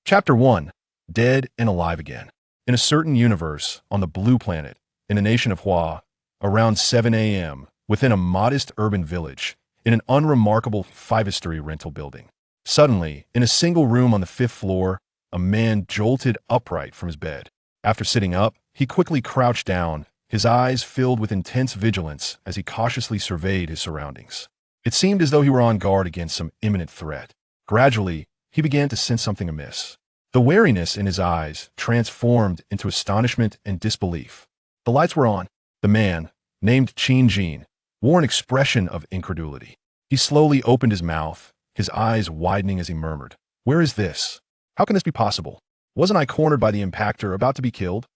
Chapter 1. Dead and Alive Again. In a certain universe, on the blue planet, in the nation of Hua, around 7 a.m., within a modest urban village, in an unremarkable five-story rental building. Suddenly, in a single room on the 5th floor, a man jolted upright from his bed. After sitting up, he quickly crouched down, his eyes filled with intense vigilance as he cautiously surveyed his surroundings. It seemed as though he were on guard against some imminent threat. Gradually, he began to sense something amiss. The wariness in his eyes transformed into astonishment and disbelief. The lights were on. The man, named Qin Jin, wore an expression of incredulity. He slowly opened his mouth, his eyes widening as he murmured, "Where is this? How can this be possible? Wasn't I cornered by the impactor, about to be killed?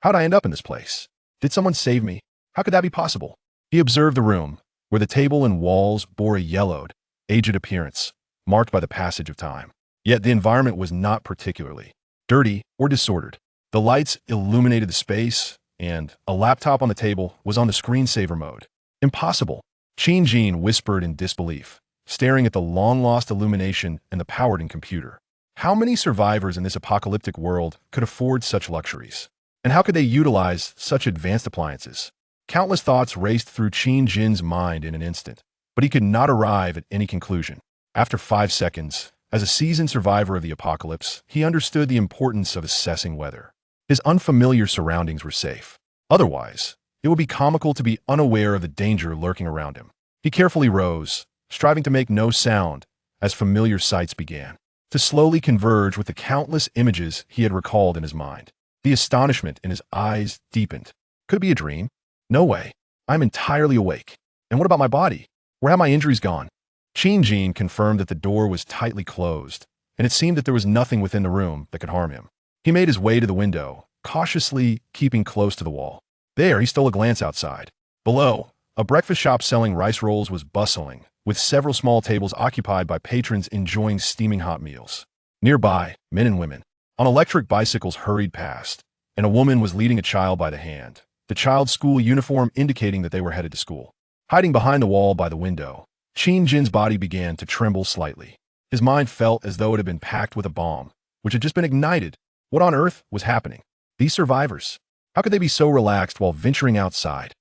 How'd I end up in this place? Did someone save me? How could that be possible?" He observed the room, where the table and walls bore a yellowed, aged appearance, marked by the passage of time. Yet the environment was not particularly dirty or disordered. The lights illuminated the space, and a laptop on the table was on the screensaver mode. "Impossible," Qin Jin whispered in disbelief, staring at the long-lost illumination and the powered-in computer. How many survivors in this apocalyptic world could afford such luxuries? And how could they utilize such advanced appliances? Countless thoughts raced through Qin Jin's mind in an instant, but he could not arrive at any conclusion. After 5 seconds, as a seasoned survivor of the apocalypse, he understood the importance of assessing whether his unfamiliar surroundings were safe. Otherwise, it would be comical to be unaware of the danger lurking around him. He carefully rose, striving to make no sound, as familiar sights began to slowly converge with the countless images he had recalled in his mind. The astonishment in his eyes deepened. Could it be a dream? No way. I'm entirely awake. And what about my body? Where have my injuries gone? Qin Jin confirmed that the door was tightly closed, and it seemed that there was nothing within the room that could harm him. He made his way to the window, cautiously keeping close to the wall. There, he stole a glance outside. Below, a breakfast shop selling rice rolls was bustling, with several small tables occupied by patrons enjoying steaming hot meals. Nearby, men and women on electric bicycles hurried past, and a woman was leading a child by the hand, the child's school uniform indicating that they were headed to school. Hiding behind the wall by the window, Qin Jin's body began to tremble slightly. His mind felt as though it had been packed with a bomb, which had just been ignited. What on earth was happening? These survivors, how could they be so relaxed while venturing outside?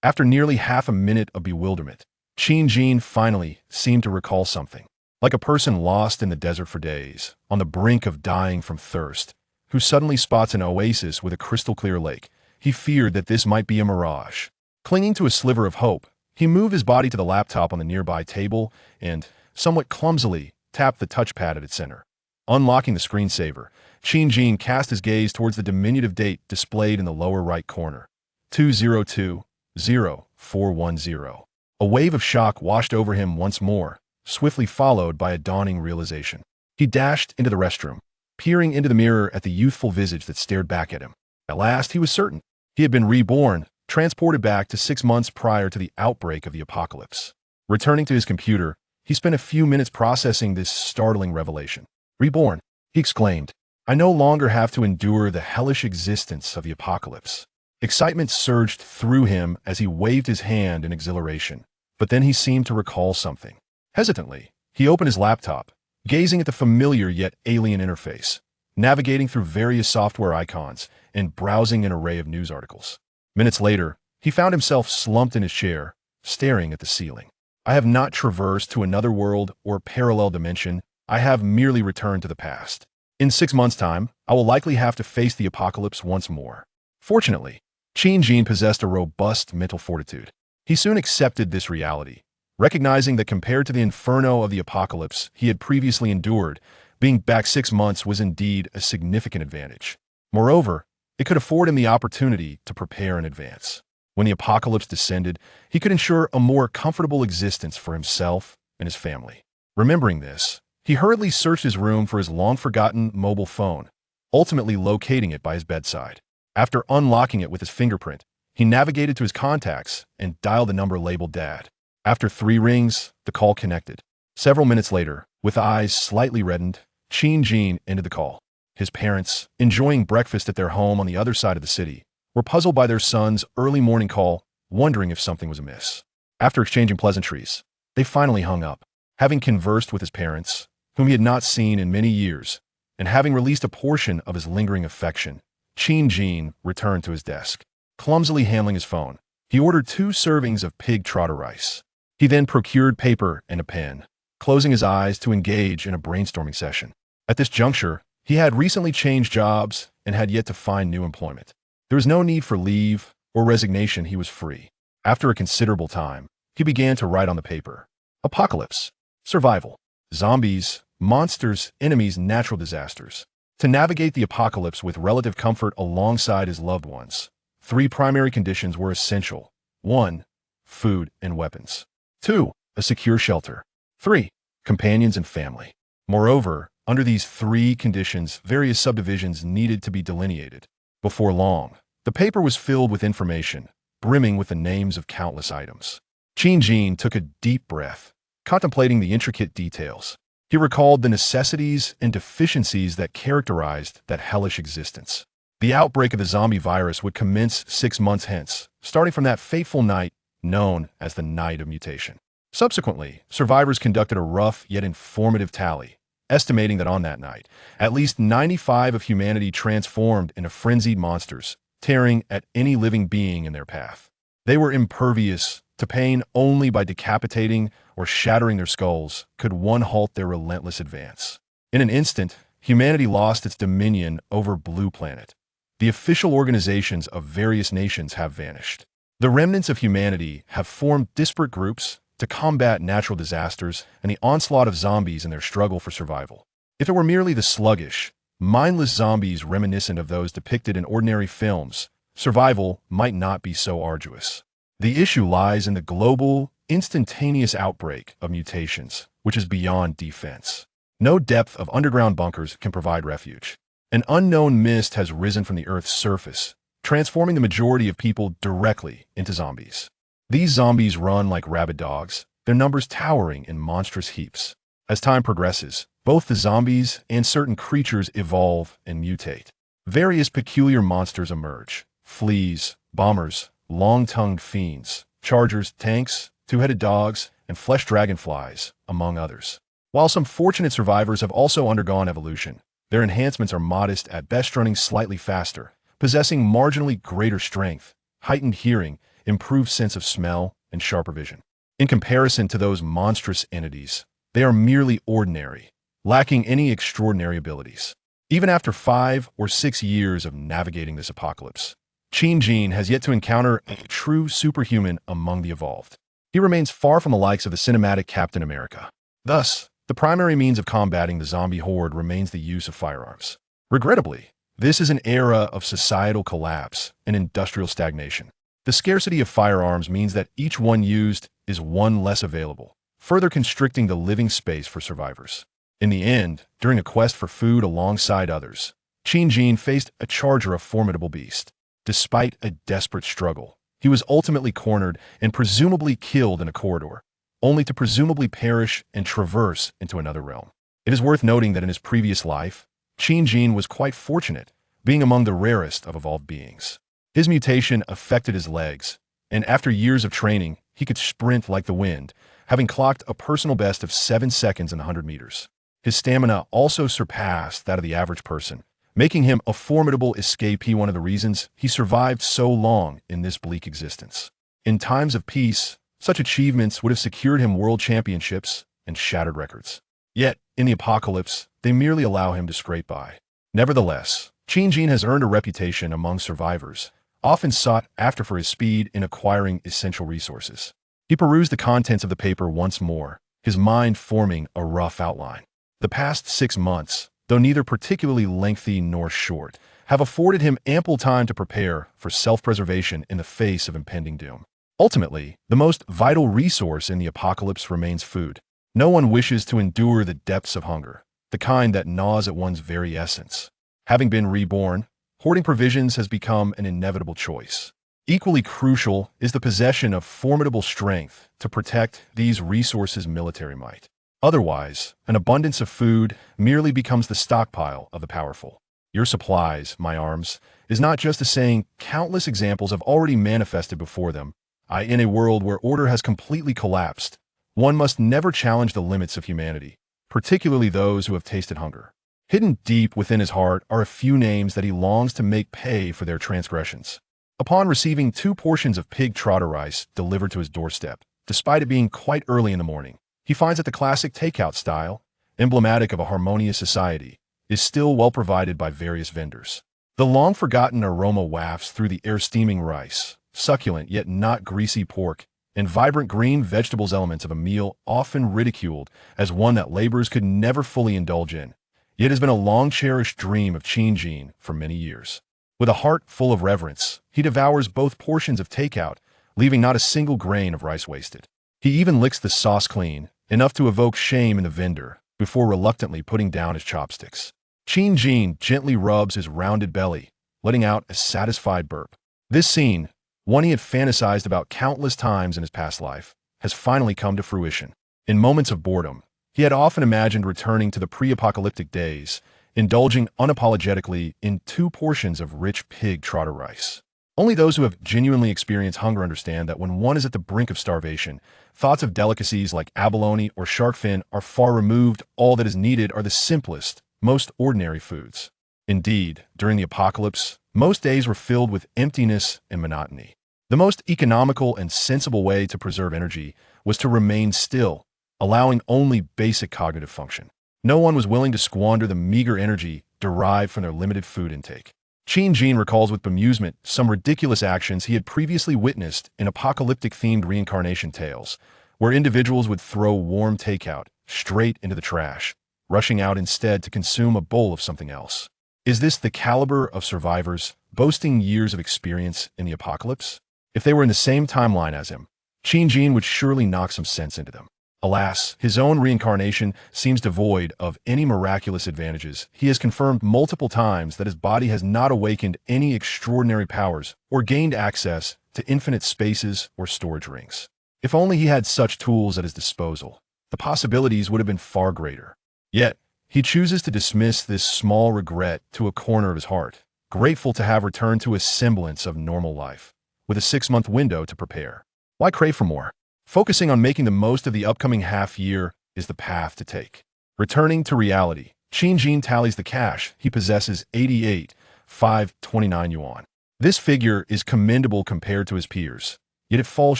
After nearly half a minute of bewilderment, Qin Jin finally seemed to recall something. Like a person lost in the desert for days, on the brink of dying from thirst, who suddenly spots an oasis with a crystal-clear lake, he feared that this might be a mirage. Clinging to a sliver of hope, he moved his body to the laptop on the nearby table and, somewhat clumsily, tapped the touchpad at its center. Unlocking the screensaver, Qin Jin cast his gaze towards the diminutive date displayed in the lower right corner. 2020-410. A wave of shock washed over him once more, swiftly followed by a dawning realization. He dashed into the restroom, peering into the mirror at the youthful visage that stared back at him. At last, he was certain. He had been reborn, transported back to 6 months prior to the outbreak of the apocalypse. Returning to his computer, he spent a few minutes processing this startling revelation. "Reborn," he exclaimed. "I no longer have to endure the hellish existence of the apocalypse." Excitement surged through him as he waved his hand in exhilaration, but then he seemed to recall something. Hesitantly, he opened his laptop, gazing at the familiar yet alien interface, navigating through various software icons and browsing an array of news articles. Minutes later, he found himself slumped in his chair, staring at the ceiling. "I have not traversed to another world or parallel dimension. I have merely returned to the past. In 6 months' time, I will likely have to face the apocalypse once more." Fortunately, Qin Jin possessed a robust mental fortitude. He soon accepted this reality, recognizing that compared to the inferno of the apocalypse he had previously endured, being back 6 months was indeed a significant advantage. Moreover, it could afford him the opportunity to prepare in advance. When the apocalypse descended, he could ensure a more comfortable existence for himself and his family. Remembering this, he hurriedly searched his room for his long-forgotten mobile phone, ultimately locating it by his bedside. After unlocking it with his fingerprint, he navigated to his contacts and dialed the number labeled Dad. After 3 rings, the call connected. Several minutes later, with eyes slightly reddened, Qin Jin ended the call. His parents, enjoying breakfast at their home on the other side of the city, were puzzled by their son's early morning call, wondering if something was amiss. After exchanging pleasantries, they finally hung up. Having conversed with his parents, whom he had not seen in many years, and having released a portion of his lingering affection, Qin Jin returned to his desk. Clumsily handling his phone, he ordered 2 servings of pig trotter rice. He then procured paper and a pen, closing his eyes to engage in a brainstorming session. At this juncture, he had recently changed jobs and had yet to find new employment. There was no need for leave or resignation. He was free. After a considerable time, he began to write on the paper. Apocalypse. Survival. Zombies, monsters, enemies, natural disasters. To navigate the apocalypse with relative comfort alongside his loved ones, 3 primary conditions were essential. 1. Food and weapons. 2. A secure shelter. 3. Companions and family. Moreover, under these 3 conditions, various subdivisions needed to be delineated. Before long, the paper was filled with information, brimming with the names of countless items. Qin Jin took a deep breath, contemplating the intricate details. He recalled the necessities and deficiencies that characterized that hellish existence. The outbreak of the zombie virus would commence 6 months hence, starting from that fateful night known as the Night of Mutation. Subsequently, survivors conducted a rough yet informative tally, estimating that on that night, at least 95 of humanity transformed into frenzied monsters, tearing at any living being in their path. They were impervious to pain. Only by decapitating or shattering their skulls could one halt their relentless advance. In an instant, humanity lost its dominion over Blue Planet. The official organizations of various nations have vanished. The remnants of humanity have formed disparate groups to combat natural disasters and the onslaught of zombies in their struggle for survival. If it were merely the sluggish, mindless zombies reminiscent of those depicted in ordinary films, survival might not be so arduous. The issue lies in the global, instantaneous outbreak of mutations, which is beyond defense. No depth of underground bunkers can provide refuge. An unknown mist has risen from the Earth's surface, transforming the majority of people directly into zombies. These zombies run like rabid dogs, their numbers towering in monstrous heaps. As time progresses, both the zombies and certain creatures evolve and mutate. Various peculiar monsters emerge: fleas, bombers, long-tongued fiends, chargers, tanks, 2-headed dogs, and flesh dragonflies, among others. While some fortunate survivors have also undergone evolution, their enhancements are modest at best, running slightly faster, possessing marginally greater strength, heightened hearing, improved sense of smell, and sharper vision. In comparison to those monstrous entities, they are merely ordinary, lacking any extraordinary abilities. Even after 5 or 6 years of navigating this apocalypse, Qin Jin has yet to encounter a true superhuman among the evolved. He remains far from the likes of the cinematic Captain America. Thus, the primary means of combating the zombie horde remains the use of firearms. Regrettably, this is an era of societal collapse and industrial stagnation. The scarcity of firearms means that each one used is one less available, further constricting the living space for survivors. In the end, during a quest for food alongside others, Qin Jin faced a charger, a formidable beast. Despite a desperate struggle, he was ultimately cornered and presumably killed in a corridor, only to presumably perish and traverse into another realm. It is worth noting that in his previous life, Qin Jin was quite fortunate, being among the rarest of evolved beings. His mutation affected his legs, and after years of training, he could sprint like the wind, having clocked a personal best of 7 seconds in the 100 meters. His stamina also surpassed that of the average person, making him a formidable escapee, one of the reasons he survived so long in this bleak existence. In times of peace, such achievements would have secured him world championships and shattered records. Yet, in the apocalypse, they merely allow him to scrape by. Nevertheless, Qin Jin has earned a reputation among survivors, often sought after for his speed in acquiring essential resources. He perused the contents of the paper once more, his mind forming a rough outline. The past 6 months, though neither particularly lengthy nor short, have afforded him ample time to prepare for self-preservation in the face of impending doom. Ultimately, the most vital resource in the apocalypse remains food. No one wishes to endure the depths of hunger, the kind that gnaws at one's very essence. Having been reborn, hoarding provisions has become an inevitable choice. Equally crucial is the possession of formidable strength to protect these resources' military might. Otherwise, an abundance of food merely becomes the stockpile of the powerful. Your supplies, my arms, is not just a saying. Countless examples have already manifested before them. In a world where order has completely collapsed, one must never challenge the limits of humanity, particularly those who have tasted hunger. Hidden deep within his heart are a few names that he longs to make pay for their transgressions. Upon receiving 2 portions of pig trotter rice delivered to his doorstep, despite it being quite early in the morning, he finds that the classic takeout style, emblematic of a harmonious society, is still well provided by various vendors. The long-forgotten aroma wafts through the air, steaming rice, succulent yet not greasy pork, and vibrant green vegetables, elements of a meal often ridiculed as one that laborers could never fully indulge in, yet has been a long-cherished dream of Qin for many years. With a heart full of reverence, he devours both portions of takeout, leaving not a single grain of rice wasted. He even licks the sauce clean, enough to evoke shame in the vendor, before reluctantly putting down his chopsticks. Qin gently rubs his rounded belly, letting out a satisfied burp. This scene, one he had fantasized about countless times in his past life, has finally come to fruition. In moments of boredom, he had often imagined returning to the pre-apocalyptic days, indulging unapologetically in 2 portions of rich pig trotter rice. Only those who have genuinely experienced hunger understand that when one is at the brink of starvation, thoughts of delicacies like abalone or shark fin are far removed. All that is needed are the simplest, most ordinary foods. Indeed, during the apocalypse, most days were filled with emptiness and monotony. The most economical and sensible way to preserve energy was to remain still, allowing only basic cognitive function. No one was willing to squander the meager energy derived from their limited food intake. Qin recalls with bemusement some ridiculous actions he had previously witnessed in apocalyptic-themed reincarnation tales, where individuals would throw warm takeout straight into the trash, rushing out instead to consume a bowl of something else. Is this the caliber of survivors boasting years of experience in the apocalypse? If they were in the same timeline as him, Qin would surely knock some sense into them. Alas, his own reincarnation seems devoid of any miraculous advantages. He has confirmed multiple times that his body has not awakened any extraordinary powers or gained access to infinite spaces or storage rings. If only he had such tools at his disposal, the possibilities would have been far greater. Yet, he chooses to dismiss this small regret to a corner of his heart, grateful to have returned to a semblance of normal life, with a 6-month window to prepare. Why crave for more? Focusing on making the most of the upcoming half-year is the path to take. Returning to reality, Qin tallies the cash he possesses: 88,529 yuan. This figure is commendable compared to his peers, yet it falls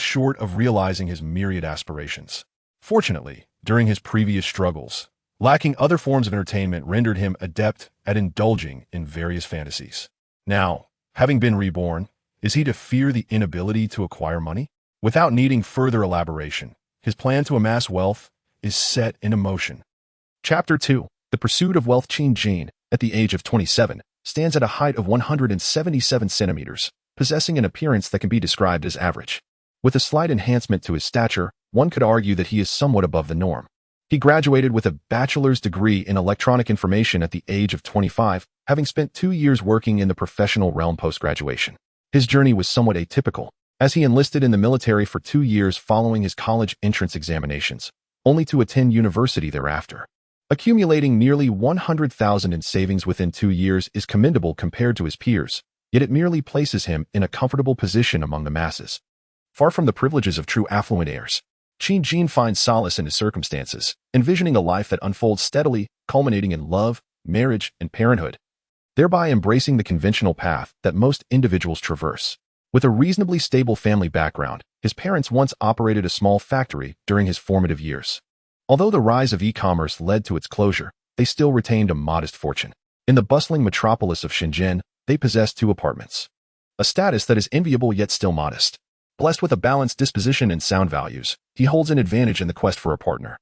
short of realizing his myriad aspirations. Fortunately, during his previous struggles, lacking other forms of entertainment rendered him adept at indulging in various fantasies. Now, having been reborn, is he to fear the inability to acquire money? Without needing further elaboration, his plan to amass wealth is set into motion. Chapter 2. The Pursuit of Wealth. Qin, at the age of 27, stands at a height of 177 centimeters, possessing an appearance that can be described as average. With a slight enhancement to his stature, one could argue that he is somewhat above the norm. He graduated with a bachelor's degree in electronic information at the age of 25, having spent 2 years working in the professional realm post-graduation. His journey was somewhat atypical, as he enlisted in the military for 2 years following his college entrance examinations, only to attend university thereafter. Accumulating nearly 100,000 in savings within 2 years is commendable compared to his peers, yet it merely places him in a comfortable position among the masses. Far from the privileges of true affluent heirs, Qin finds solace in his circumstances, envisioning a life that unfolds steadily, culminating in love, marriage, and parenthood, thereby embracing the conventional path that most individuals traverse. With a reasonably stable family background, his parents once operated a small factory during his formative years. Although the rise of e-commerce led to its closure, they still retained a modest fortune. In the bustling metropolis of Shenzhen, they possessed 2 apartments, a status that is enviable yet still modest. Blessed with a balanced disposition and sound values, he holds an advantage in the quest for a partner,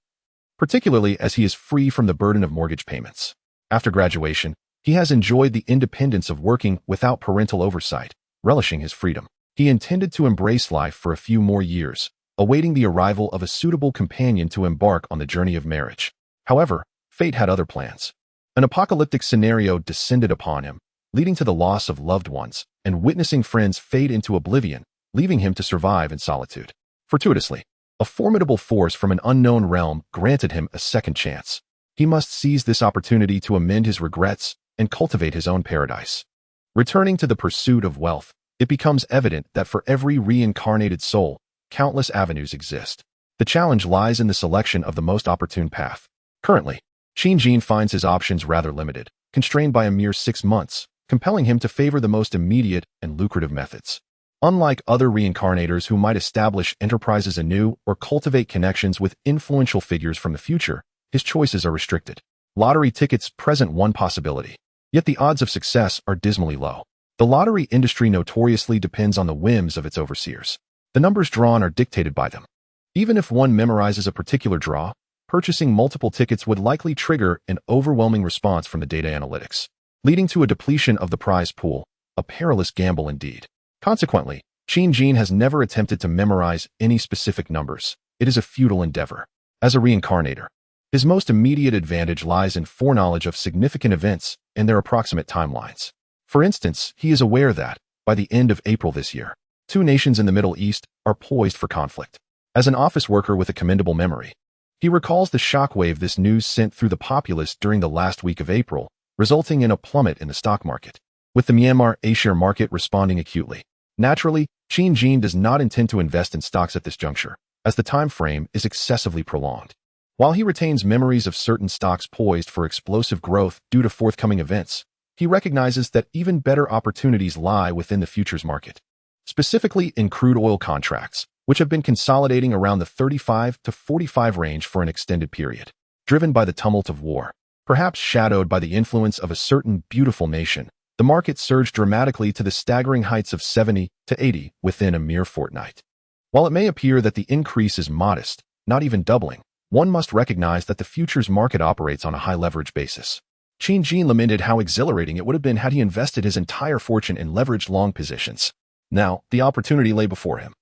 particularly as he is free from the burden of mortgage payments. After graduation, he has enjoyed the independence of working without parental oversight, relishing his freedom. He intended to embrace life for a few more years, awaiting the arrival of a suitable companion to embark on the journey of marriage. However, fate had other plans. An apocalyptic scenario descended upon him, leading to the loss of loved ones and witnessing friends fade into oblivion, leaving him to survive in solitude. Fortuitously, a formidable force from an unknown realm granted him a second chance. He must seize this opportunity to amend his regrets and cultivate his own paradise. Returning to the pursuit of wealth, it becomes evident that for every reincarnated soul, countless avenues exist. The challenge lies in the selection of the most opportune path. Currently, Jin finds his options rather limited, constrained by a mere 6 months, compelling him to favor the most immediate and lucrative methods. Unlike other reincarnators who might establish enterprises anew or cultivate connections with influential figures from the future, his choices are restricted. Lottery tickets present one possibility, yet the odds of success are dismally low. The lottery industry notoriously depends on the whims of its overseers. The numbers drawn are dictated by them. Even if one memorizes a particular draw, purchasing multiple tickets would likely trigger an overwhelming response from the data analytics, leading to a depletion of the prize pool, a perilous gamble indeed. Consequently, Jin has never attempted to memorize any specific numbers. It is a futile endeavor. As a reincarnator, his most immediate advantage lies in foreknowledge of significant events and their approximate timelines. For instance, he is aware that, by the end of April this year, 2 nations in the Middle East are poised for conflict. As an office worker with a commendable memory, he recalls the shockwave this news sent through the populace during the last week of April, resulting in a plummet in the stock market, with the Myanmar A-share market responding acutely. Naturally, Jin does not intend to invest in stocks at this juncture, as the time frame is excessively prolonged. While he retains memories of certain stocks poised for explosive growth due to forthcoming events, he recognizes that even better opportunities lie within the futures market, specifically in crude oil contracts, which have been consolidating around the 35 to 45 range for an extended period, driven by the tumult of war. Perhaps shadowed by the influence of a certain beautiful nation, the market surged dramatically to the staggering heights of 70 to 80 within a mere fortnight. While it may appear that the increase is modest, not even doubling, one must recognize that the futures market operates on a high-leverage basis. Jin lamented how exhilarating it would have been had he invested his entire fortune in leveraged long positions. Now, the opportunity lay before him,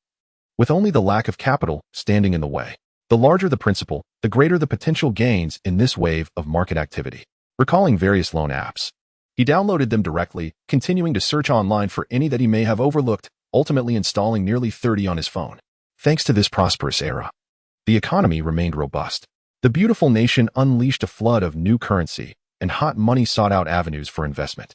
with only the lack of capital standing in the way. The larger the principal, the greater the potential gains in this wave of market activity. Recalling various loan apps, he downloaded them directly, continuing to search online for any that he may have overlooked, ultimately installing nearly 30 on his phone. Thanks to this prosperous era, the economy remained robust. The beautiful nation unleashed a flood of new currency, and hot money sought out avenues for investment.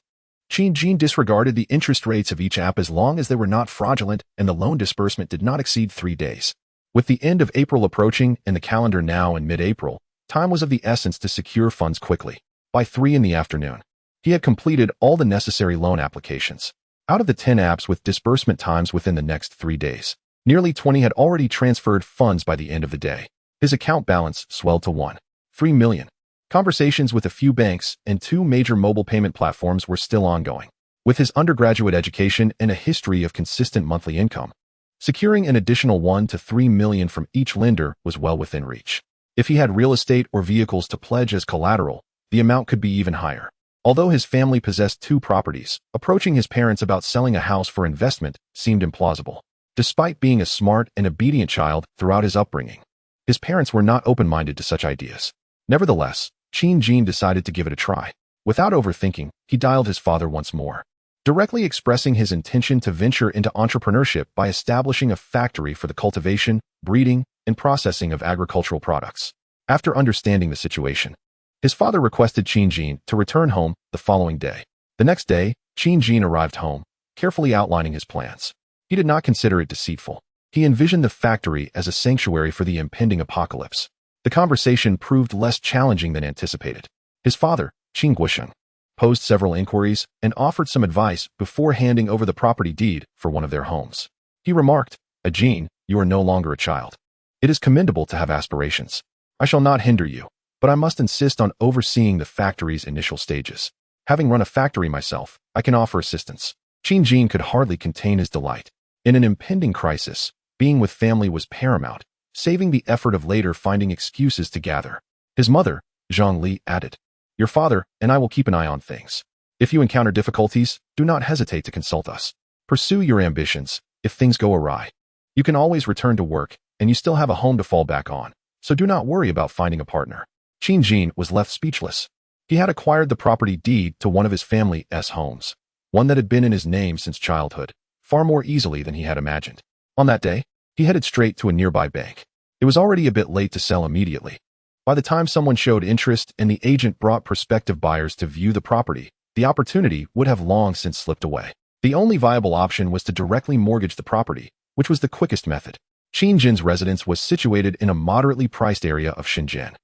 Jin disregarded the interest rates of each app as long as they were not fraudulent and the loan disbursement did not exceed 3 days. With the end of April approaching and the calendar now in mid-April, time was of the essence to secure funds quickly. By 3 in the afternoon, he had completed all the necessary loan applications. Out of the 10 apps with disbursement times within the next 3 days, nearly 20 had already transferred funds by the end of the day. His account balance swelled to $1.3 million. Conversations with a few banks and 2 major mobile payment platforms were still ongoing. With his undergraduate education and a history of consistent monthly income, securing an additional $1 to $3 million from each lender was well within reach. If he had real estate or vehicles to pledge as collateral, the amount could be even higher. Although his family possessed 2 properties, approaching his parents about selling a house for investment seemed implausible. Despite being a smart and obedient child throughout his upbringing, his parents were not open-minded to such ideas. Nevertheless, Jin decided to give it a try. Without overthinking, he dialed his father once more, directly expressing his intention to venture into entrepreneurship by establishing a factory for the cultivation, breeding, and processing of agricultural products. After understanding the situation, his father requested Jin to return home the following day. The next day, Jin arrived home, carefully outlining his plans. He did not consider it deceitful. He envisioned the factory as a sanctuary for the impending apocalypse. The conversation proved less challenging than anticipated. His father, Qin Guosheng, posed several inquiries and offered some advice before handing over the property deed for one of their homes. He remarked, "Jin, you are no longer a child. It is commendable to have aspirations. I shall not hinder you, but I must insist on overseeing the factory's initial stages. Having run a factory myself, I can offer assistance." Jin could hardly contain his delight. In an impending crisis, being with family was paramount, saving the effort of later finding excuses to gather. His mother, Zhang Li, added, "Your father and I will keep an eye on things. If you encounter difficulties, do not hesitate to consult us. Pursue your ambitions. If things go awry, you can always return to work, and you still have a home to fall back on, so do not worry about finding a partner." Jin was left speechless. He had acquired the property deed to one of his family's homes, one that had been in his name since childhood, far more easily than he had imagined. On that day, he headed straight to a nearby bank. It was already a bit late to sell immediately. By the time someone showed interest and the agent brought prospective buyers to view the property, the opportunity would have long since slipped away. The only viable option was to directly mortgage the property, which was the quickest method. Jin's residence was situated in a moderately priced area of Shenzhen,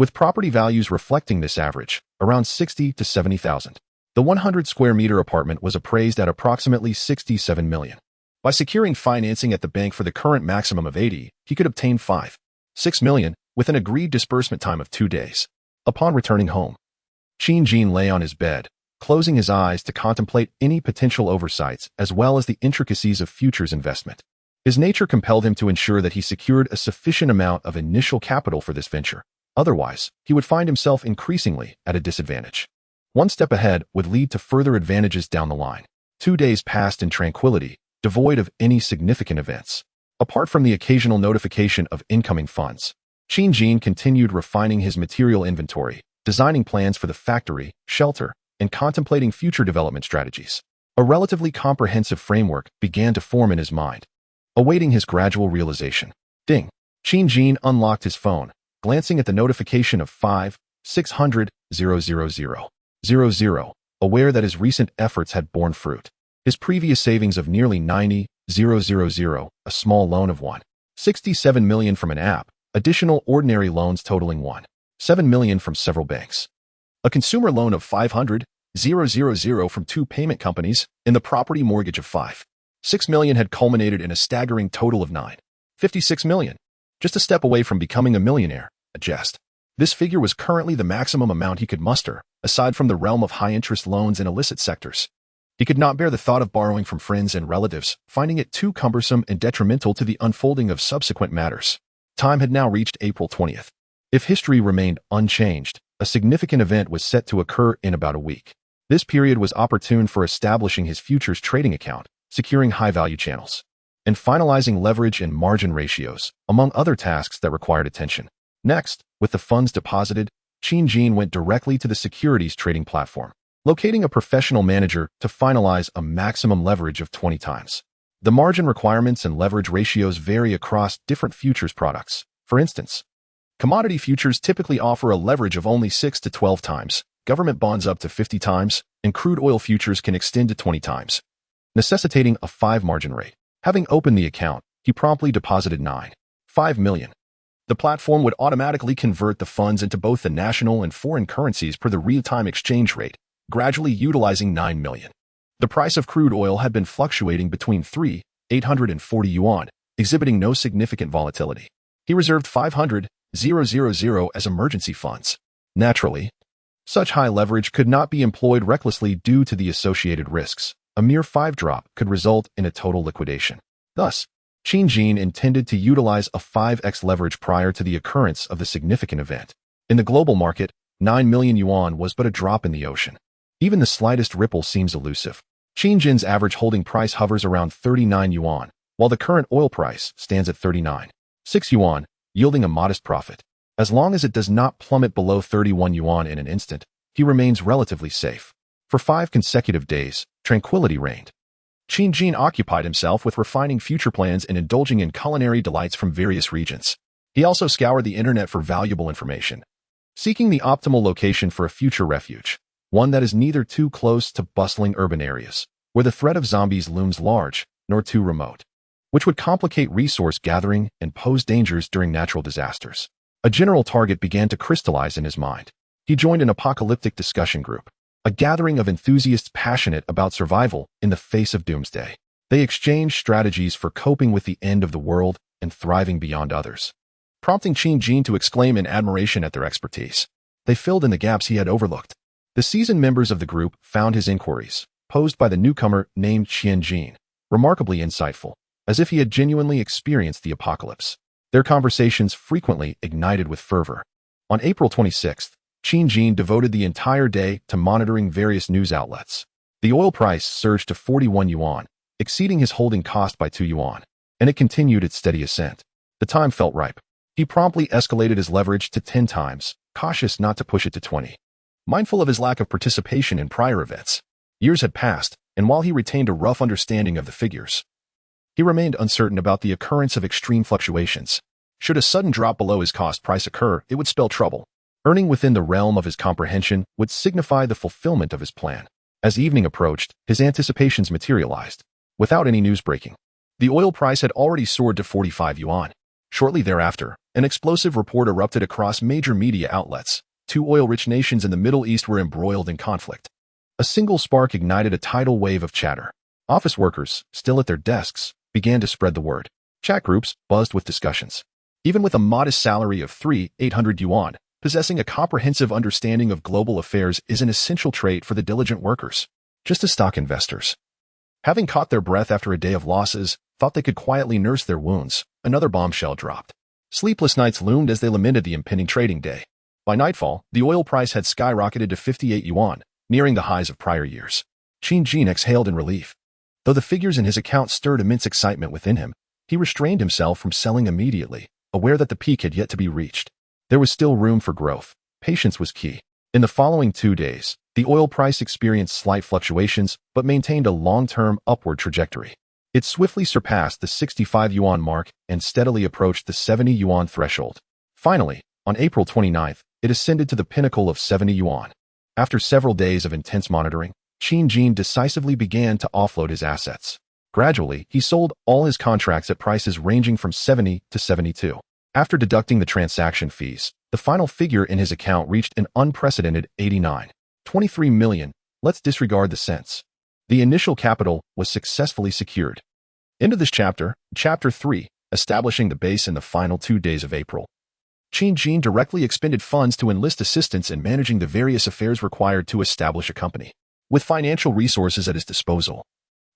with property values reflecting this average, around 60 to 70,000. The 100 square meter apartment was appraised at approximately 67 million. By securing financing at the bank for the current maximum of 80, he could obtain 6 million with an agreed disbursement time of 2 days. Upon returning home, Qin lay on his bed, closing his eyes to contemplate any potential oversights as well as the intricacies of futures investment. His nature compelled him to ensure that he secured a sufficient amount of initial capital for this venture. Otherwise, he would find himself increasingly at a disadvantage. One step ahead would lead to further advantages down the line. 2 days passed in tranquility, devoid of any significant events. Apart from the occasional notification of incoming funds, Qin continued refining his material inventory, designing plans for the factory, shelter, and contemplating future development strategies. A relatively comprehensive framework began to form in his mind, awaiting his gradual realization. Ding! Qin unlocked his phone, glancing at the notification of 5,600,000, aware that his recent efforts had borne fruit. His previous savings of nearly 90,000, a small loan of 1.67 million from an app, additional ordinary loans totaling 1.7 million from several banks, a consumer loan of 500,000 from 2 payment companies, and the property mortgage of 5.6 million had culminated in a staggering total of 9.56 million. Just a step away from becoming a millionaire, a jest. This figure was currently the maximum amount he could muster, aside from the realm of high-interest loans in illicit sectors. He could not bear the thought of borrowing from friends and relatives, finding it too cumbersome and detrimental to the unfolding of subsequent matters. Time had now reached April 20th. If history remained unchanged, a significant event was set to occur in about a week. This period was opportune for establishing his futures trading account, securing high-value channels, and finalizing leverage and margin ratios, among other tasks that required attention. Next, with the funds deposited, Qin went directly to the securities trading platform, locating a professional manager to finalize a maximum leverage of 20 times. The margin requirements and leverage ratios vary across different futures products. For instance, commodity futures typically offer a leverage of only 6 to 12 times, government bonds up to 50 times, and crude oil futures can extend to 20 times, necessitating a 5 margin rate. Having opened the account, he promptly deposited 9.5 million. The platform would automatically convert the funds into both the national and foreign currencies per the real-time exchange rate, gradually utilizing 9 million. The price of crude oil had been fluctuating between 3,840 yuan, exhibiting no significant volatility. He reserved 500,000 as emergency funds. Naturally, such high leverage could not be employed recklessly due to the associated risks. A mere 5 drop could result in a total liquidation. Thus, Qin intended to utilize a 5x leverage prior to the occurrence of the significant event. In the global market, 9 million yuan was but a drop in the ocean. Even the slightest ripple seems elusive. Qin's average holding price hovers around 39 yuan, while the current oil price stands at 39.6 yuan, yielding a modest profit. As long as it does not plummet below 31 yuan in an instant, he remains relatively safe. For 5 consecutive days, tranquility reigned. Qin occupied himself with refining future plans and indulging in culinary delights from various regions. He also scoured the internet for valuable information, seeking the optimal location for a future refuge, one that is neither too close to bustling urban areas, where the threat of zombies looms large, nor too remote, which would complicate resource gathering and pose dangers during natural disasters. A general target began to crystallize in his mind. He joined an apocalyptic discussion group, a gathering of enthusiasts passionate about survival in the face of doomsday. They exchanged strategies for coping with the end of the world and thriving beyond others, prompting Qin to exclaim in admiration at their expertise. They filled in the gaps he had overlooked. The seasoned members of the group found his inquiries, posed by the newcomer named Qin, remarkably insightful, as if he had genuinely experienced the apocalypse. Their conversations frequently ignited with fervor. On April 26th, Qin devoted the entire day to monitoring various news outlets. The oil price surged to 41 yuan, exceeding his holding cost by 2 yuan, and it continued its steady ascent. The time felt ripe. He promptly escalated his leverage to 10 times, cautious not to push it to 20. Mindful of his lack of participation in prior events, years had passed, and while he retained a rough understanding of the figures, he remained uncertain about the occurrence of extreme fluctuations. Should a sudden drop below his cost price occur, it would spell trouble. Earning within the realm of his comprehension would signify the fulfillment of his plan. As evening approached, his anticipations materialized. Without any news breaking, the oil price had already soared to 45 yuan. Shortly thereafter, an explosive report erupted across major media outlets. Two oil-rich nations in the Middle East were embroiled in conflict. A single spark ignited a tidal wave of chatter. Office workers, still at their desks, began to spread the word. Chat groups buzzed with discussions. Even with a modest salary of 3,800 yuan, possessing a comprehensive understanding of global affairs is an essential trait for the diligent workers. Just as stock investors, having caught their breath after a day of losses, thought they could quietly nurse their wounds, another bombshell dropped. Sleepless nights loomed as they lamented the impending trading day. By nightfall, the oil price had skyrocketed to 58 yuan, nearing the highs of prior years. Qin Jin exhaled in relief. Though the figures in his account stirred immense excitement within him, he restrained himself from selling immediately, aware that the peak had yet to be reached. There was still room for growth. Patience was key. In the following 2 days, the oil price experienced slight fluctuations but maintained a long-term upward trajectory. It swiftly surpassed the 65 yuan mark and steadily approached the 70 yuan threshold. Finally, on April 29th, it ascended to the pinnacle of 70 yuan. After several days of intense monitoring, Qin Jin decisively began to offload his assets. Gradually, he sold all his contracts at prices ranging from 70 to 72. After deducting the transaction fees, the final figure in his account reached an unprecedented 89.23 million. Let's disregard the cents. The initial capital was successfully secured. Into this chapter, Chapter 3, establishing the base in the final 2 days of April. Qin Jin directly expended funds to enlist assistance in managing the various affairs required to establish a company. With financial resources at his disposal,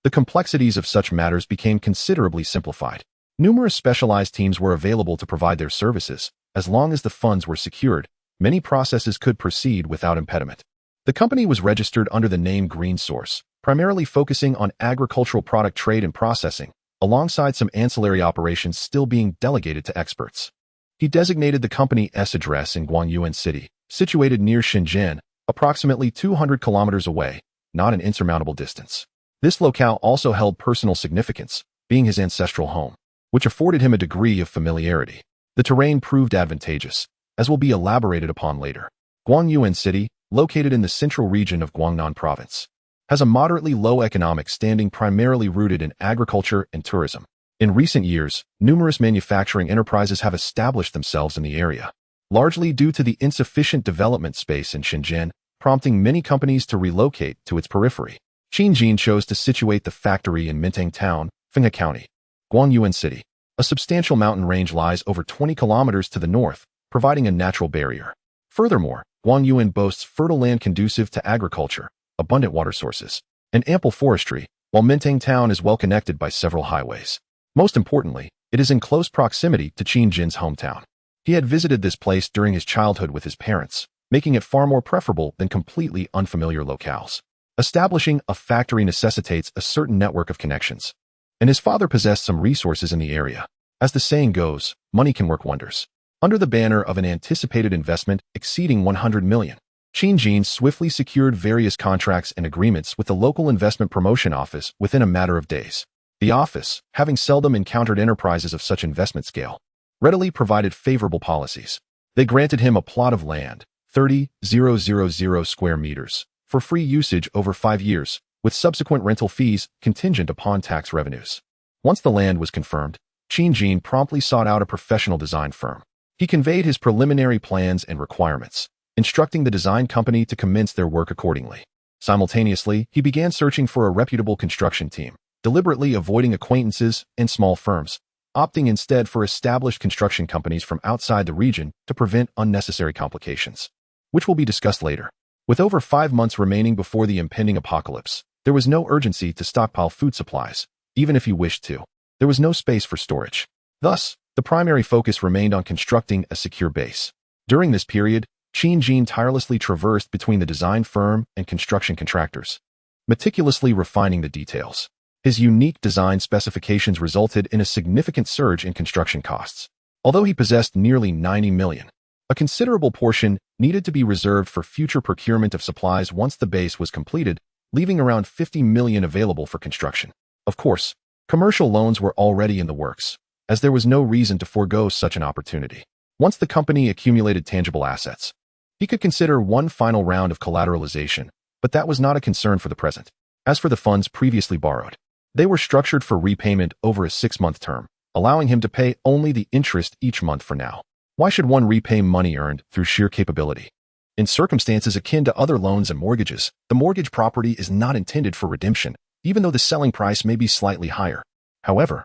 the complexities of such matters became considerably simplified. Numerous specialized teams were available to provide their services. As long as the funds were secured, many processes could proceed without impediment. The company was registered under the name Green Source, primarily focusing on agricultural product trade and processing, alongside some ancillary operations still being delegated to experts. He designated the company's address in Guangyuan City, situated near Shenzhen, approximately 200 kilometers away, not an insurmountable distance. This locale also held personal significance, being his ancestral home, which afforded him a degree of familiarity. The terrain proved advantageous, as will be elaborated upon later. Guangyuan City, located in the central region of Guangnan Province, has a moderately low economic standing primarily rooted in agriculture and tourism. In recent years, numerous manufacturing enterprises have established themselves in the area, largely due to the insufficient development space in Shenzhen, prompting many companies to relocate to its periphery. Qin Jin chose to situate the factory in Mintang Town, Fenghe County. Guangyuan City, a substantial mountain range, lies over 20 kilometers to the north, providing a natural barrier. Furthermore, Guangyuan boasts fertile land conducive to agriculture, abundant water sources, and ample forestry, while Mintang Town is well connected by several highways. Most importantly, it is in close proximity to Qin Jin's hometown. He had visited this place during his childhood with his parents, making it far more preferable than completely unfamiliar locales. Establishing a factory necessitates a certain network of connections, and his father possessed some resources in the area. As the saying goes, money can work wonders. Under the banner of an anticipated investment exceeding 100 million, Qin Jin swiftly secured various contracts and agreements with the local investment promotion office within a matter of days. The office, having seldom encountered enterprises of such investment scale, readily provided favorable policies. They granted him a plot of land, 30,000 square meters, for free usage over 5 years, with subsequent rental fees contingent upon tax revenues. Once the land was confirmed, Qin Jin promptly sought out a professional design firm. He conveyed his preliminary plans and requirements, instructing the design company to commence their work accordingly. Simultaneously, he began searching for a reputable construction team, deliberately avoiding acquaintances and small firms, opting instead for established construction companies from outside the region to prevent unnecessary complications, which will be discussed later. With over 5 months remaining before the impending apocalypse, there was no urgency to stockpile food supplies, even if he wished to. There was no space for storage. Thus, the primary focus remained on constructing a secure base. During this period, Qin Jin tirelessly traversed between the design firm and construction contractors, meticulously refining the details. His unique design specifications resulted in a significant surge in construction costs. Although he possessed nearly 90 million, a considerable portion needed to be reserved for future procurement of supplies once the base was completed, leaving around 50 million available for construction. Of course, commercial loans were already in the works, as there was no reason to forego such an opportunity. Once the company accumulated tangible assets, he could consider one final round of collateralization, but that was not a concern for the present. As for the funds previously borrowed, they were structured for repayment over a 6-month term, allowing him to pay only the interest each month for now. Why should one repay money earned through sheer capability? In circumstances akin to other loans and mortgages, the mortgage property is not intended for redemption, even though the selling price may be slightly higher. However,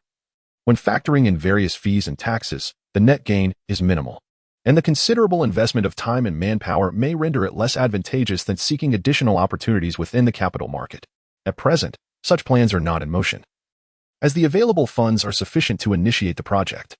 when factoring in various fees and taxes, the net gain is minimal, and the considerable investment of time and manpower may render it less advantageous than seeking additional opportunities within the capital market. At present, such plans are not in motion, as the available funds are sufficient to initiate the project,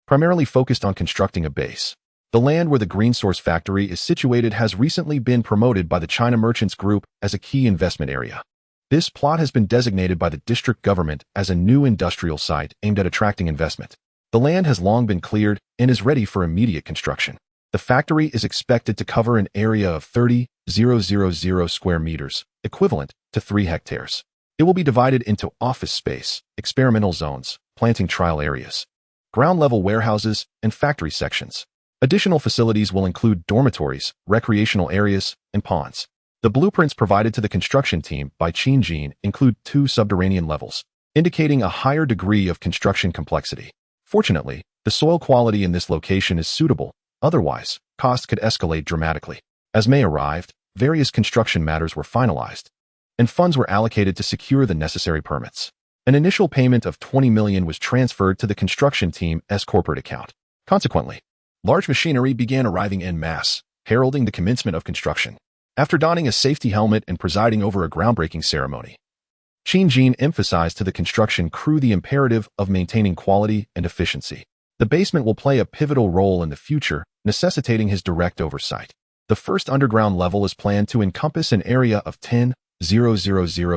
primarily focused on constructing a base. The land where the Green Source factory is situated has recently been promoted by the China Merchants Group as a key investment area. This plot has been designated by the district government as a new industrial site aimed at attracting investment. The land has long been cleared and is ready for immediate construction. The factory is expected to cover an area of 30,000 square meters, equivalent to 3 hectares. It will be divided into office space, experimental zones, planting trial areas, ground-level warehouses, and factory sections. Additional facilities will include dormitories, recreational areas, and ponds. The blueprints provided to the construction team by Qin Jin include 2 subterranean levels, indicating a higher degree of construction complexity. Fortunately, the soil quality in this location is suitable, otherwise, costs could escalate dramatically. As May arrived, various construction matters were finalized, and funds were allocated to secure the necessary permits. An initial payment of 20 million was transferred to the construction team's corporate account. Consequently, large machinery began arriving en masse, heralding the commencement of construction. After donning a safety helmet and presiding over a groundbreaking ceremony, Qin Jin emphasized to the construction crew the imperative of maintaining quality and efficiency. The basement will play a pivotal role in the future, necessitating his direct oversight. The first underground level is planned to encompass an area of 10,000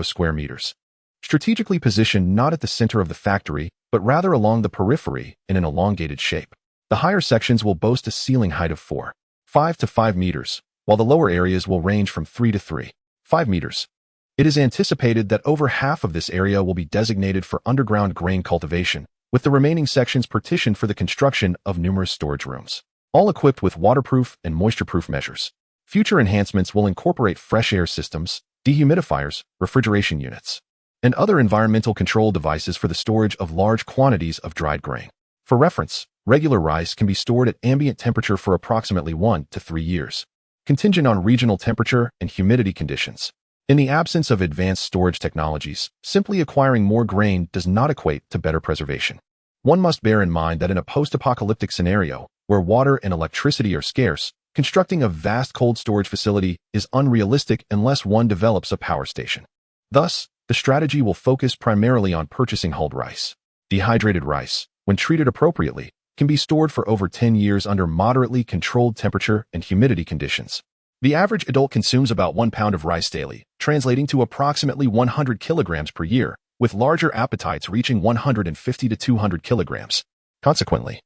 square meters, strategically positioned not at the center of the factory, but rather along the periphery in an elongated shape. The higher sections will boast a ceiling height of 4.5 to 5 meters, while the lower areas will range from 3 to 3.5 meters. It is anticipated that over half of this area will be designated for underground grain cultivation, with the remaining sections partitioned for the construction of numerous storage rooms, all equipped with waterproof and moisture-proof measures. Future enhancements will incorporate fresh air systems, dehumidifiers, refrigeration units, and other environmental control devices for the storage of large quantities of dried grain. For reference, regular rice can be stored at ambient temperature for approximately 1 to 3 years, contingent on regional temperature and humidity conditions. In the absence of advanced storage technologies, simply acquiring more grain does not equate to better preservation. One must bear in mind that in a post-apocalyptic scenario, where water and electricity are scarce, constructing a vast cold storage facility is unrealistic unless one develops a power station. Thus, the strategy will focus primarily on purchasing hulled rice. Dehydrated rice, when treated appropriately, can be stored for over 10 years under moderately controlled temperature and humidity conditions. The average adult consumes about 1 pound of rice daily, translating to approximately 100 kilograms per year, with larger appetites reaching 150 to 200 kilograms. Consequently,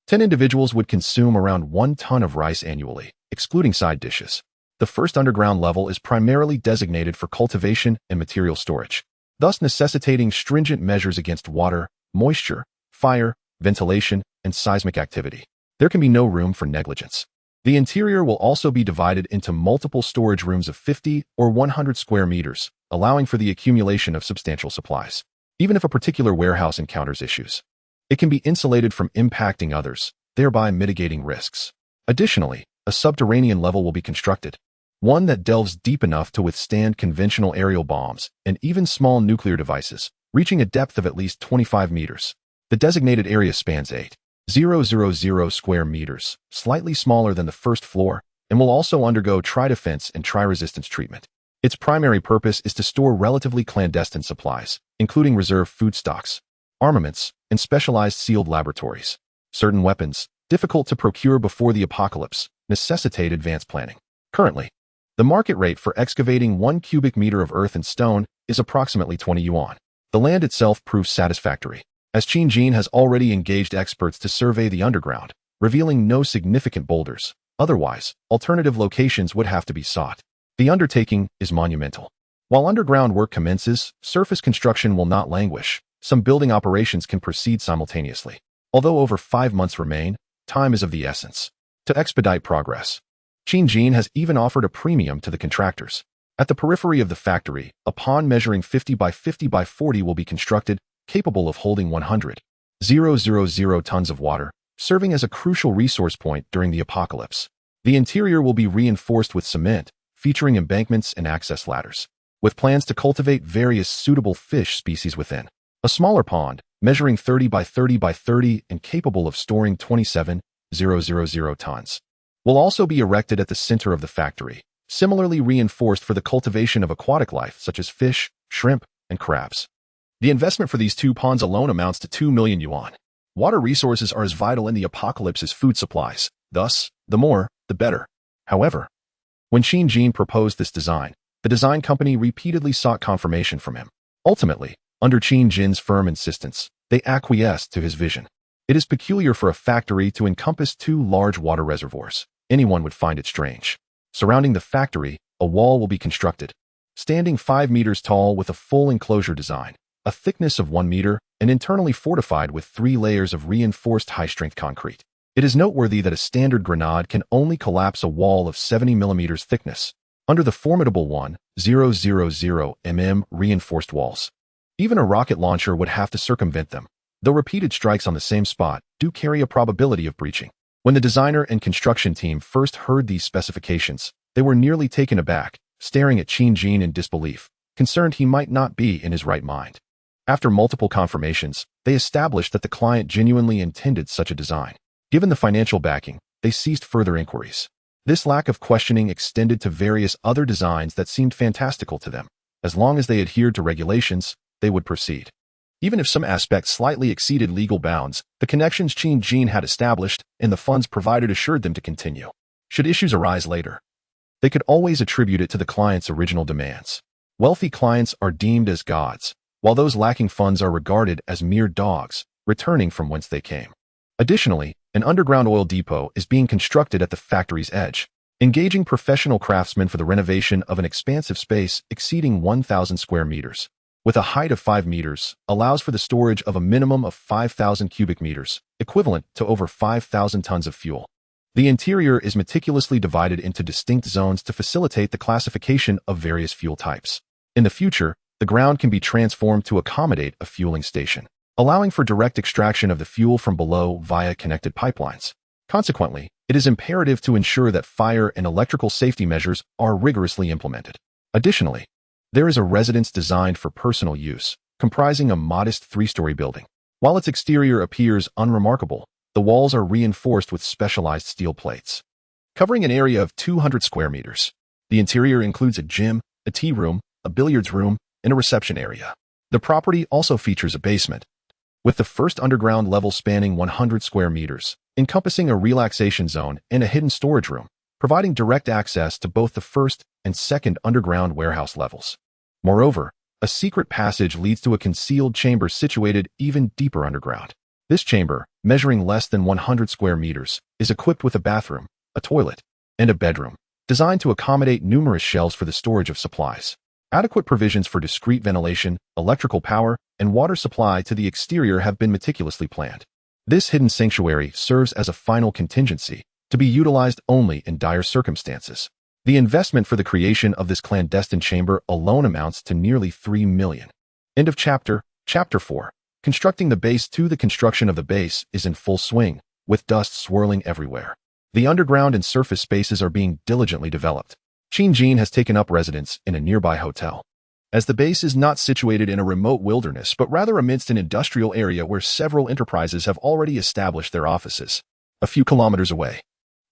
10 individuals would consume around 1 ton of rice annually, excluding side dishes. The first underground level is primarily designated for cultivation and material storage, thus necessitating stringent measures against water, moisture, fire, ventilation, and seismic activity. There can be no room for negligence. The interior will also be divided into multiple storage rooms of 50 or 100 square meters, allowing for the accumulation of substantial supplies. Even if a particular warehouse encounters issues, it can be insulated from impacting others, thereby mitigating risks. Additionally, a subterranean level will be constructed, one that delves deep enough to withstand conventional aerial bombs and even small nuclear devices, reaching a depth of at least 25 meters. The designated area spans 8,000 square meters, slightly smaller than the first floor, and will also undergo tri-defense and tri-resistance treatment. Its primary purpose is to store relatively clandestine supplies, including reserve food stocks, armaments, and specialized sealed laboratories. Certain weapons, difficult to procure before the apocalypse, necessitate advanced planning. Currently, the market rate for excavating 1 cubic meter of earth and stone is approximately 20 yuan. The land itself proves satisfactory, as Qin Jin has already engaged experts to survey the underground, revealing no significant boulders. Otherwise, alternative locations would have to be sought. The undertaking is monumental. While underground work commences, surface construction will not languish. Some building operations can proceed simultaneously. Although over 5 months remain, time is of the essence. To expedite progress, Qin Jin has even offered a premium to the contractors. At the periphery of the factory, a pond measuring 50 by 50 by 40 will be constructed, capable of holding 100 000 tons of water, serving as a crucial resource point during the apocalypse. The interior will be reinforced with cement, featuring embankments and access ladders, with plans to cultivate various suitable fish species within. A smaller pond, measuring 30 by 30 by 30 and capable of storing 27,000 tons, will also be erected at the center of the factory, similarly reinforced for the cultivation of aquatic life such as fish, shrimp, and crabs. The investment for these 2 ponds alone amounts to 2 million yuan. Water resources are as vital in the apocalypse as food supplies, thus, the more, the better. However, when Qin Jin proposed this design, the design company repeatedly sought confirmation from him. Ultimately, under Qin Jin's firm insistence, they acquiesced to his vision. It is peculiar for a factory to encompass 2 large water reservoirs. Anyone would find it strange. Surrounding the factory, a wall will be constructed, standing 5 meters tall with a full enclosure design, a thickness of 1 meter, and internally fortified with 3 layers of reinforced high-strength concrete. It is noteworthy that a standard grenade can only collapse a wall of 70 millimeters thickness, under the formidable 1,000 reinforced walls. Even a rocket launcher would have to circumvent them, though repeated strikes on the same spot do carry a probability of breaching. When the designer and construction team first heard these specifications, they were nearly taken aback, staring at Qin Jin in disbelief, concerned he might not be in his right mind. After multiple confirmations, they established that the client genuinely intended such a design. Given the financial backing, they ceased further inquiries. This lack of questioning extended to various other designs that seemed fantastical to them. As long as they adhered to regulations, they would proceed. Even if some aspects slightly exceeded legal bounds, the connections Qin Jin had established and the funds provided assured them to continue. Should issues arise later, they could always attribute it to the client's original demands. Wealthy clients are deemed as gods, while those lacking funds are regarded as mere dogs, returning from whence they came. Additionally, an underground oil depot is being constructed at the factory's edge, engaging professional craftsmen for the renovation of an expansive space exceeding 1,000 square meters. With a height of 5 meters, allows for the storage of a minimum of 5,000 cubic meters, equivalent to over 5,000 tons of fuel. The interior is meticulously divided into distinct zones to facilitate the classification of various fuel types. In the future, the ground can be transformed to accommodate a fueling station, allowing for direct extraction of the fuel from below via connected pipelines. Consequently, it is imperative to ensure that fire and electrical safety measures are rigorously implemented. Additionally, there is a residence designed for personal use, comprising a modest 3-story building. While its exterior appears unremarkable, the walls are reinforced with specialized steel plates, covering an area of 200 square meters. The interior includes a gym, a tea room, a billiards room, and a reception area. The property also features a basement, with the first underground level spanning 100 square meters, encompassing a relaxation zone and a hidden storage room, providing direct access to both the first and second underground warehouse levels. Moreover, a secret passage leads to a concealed chamber situated even deeper underground. This chamber, measuring less than 100 square meters, is equipped with a bathroom, a toilet, and a bedroom, designed to accommodate numerous shelves for the storage of supplies. Adequate provisions for discrete ventilation, electrical power, and water supply to the exterior have been meticulously planned. This hidden sanctuary serves as a final contingency, to be utilized only in dire circumstances. The investment for the creation of this clandestine chamber alone amounts to nearly 3 million. End of chapter. Chapter 4. Constructing the base. The construction of the base is in full swing, with dust swirling everywhere. The underground and surface spaces are being diligently developed. Qin Jin has taken up residence in a nearby hotel. As the base is not situated in a remote wilderness but rather amidst an industrial area where several enterprises have already established their offices. A few kilometers away,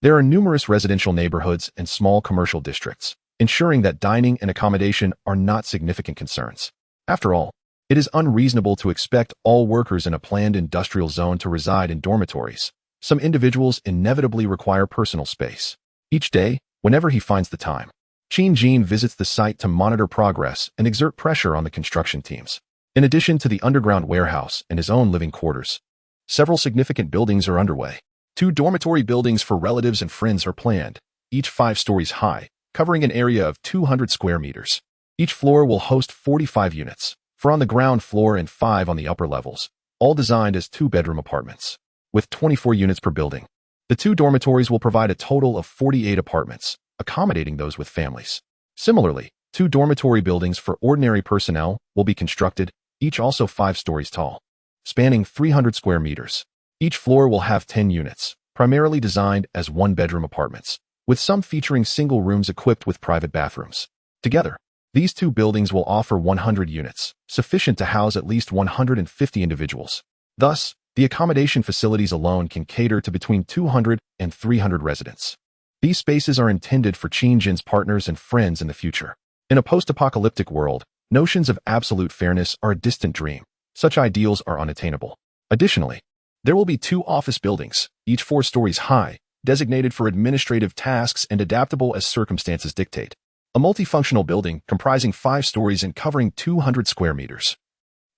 there are numerous residential neighborhoods and small commercial districts, ensuring that dining and accommodation are not significant concerns. After all, it is unreasonable to expect all workers in a planned industrial zone to reside in dormitories. Some individuals inevitably require personal space. Each day, whenever he finds the time, Qin Jin visits the site to monitor progress and exert pressure on the construction teams. In addition to the underground warehouse and his own living quarters, several significant buildings are underway. 2 dormitory buildings for relatives and friends are planned, each 5 stories high, covering an area of 200 square meters. Each floor will host 45 units, 4 on the ground floor and 5 on the upper levels, all designed as 2-bedroom apartments, with 24 units per building. The 2 dormitories will provide a total of 48 apartments, accommodating those with families. Similarly, 2 dormitory buildings for ordinary personnel will be constructed, each also 5 stories tall. spanning 300 square meters. Each floor will have 10 units, primarily designed as one-bedroom apartments, with some featuring single rooms equipped with private bathrooms. Together, these two buildings will offer 100 units, sufficient to house at least 150 individuals. Thus, the accommodation facilities alone can cater to between 200 and 300 residents. These spaces are intended for Qin Jin's partners and friends in the future. In a post-apocalyptic world, notions of absolute fairness are a distant dream. Such ideals are unattainable. Additionally, there will be 2 office buildings, each 4 stories high, designated for administrative tasks and adaptable as circumstances dictate. A multifunctional building comprising 5 stories and covering 200 square meters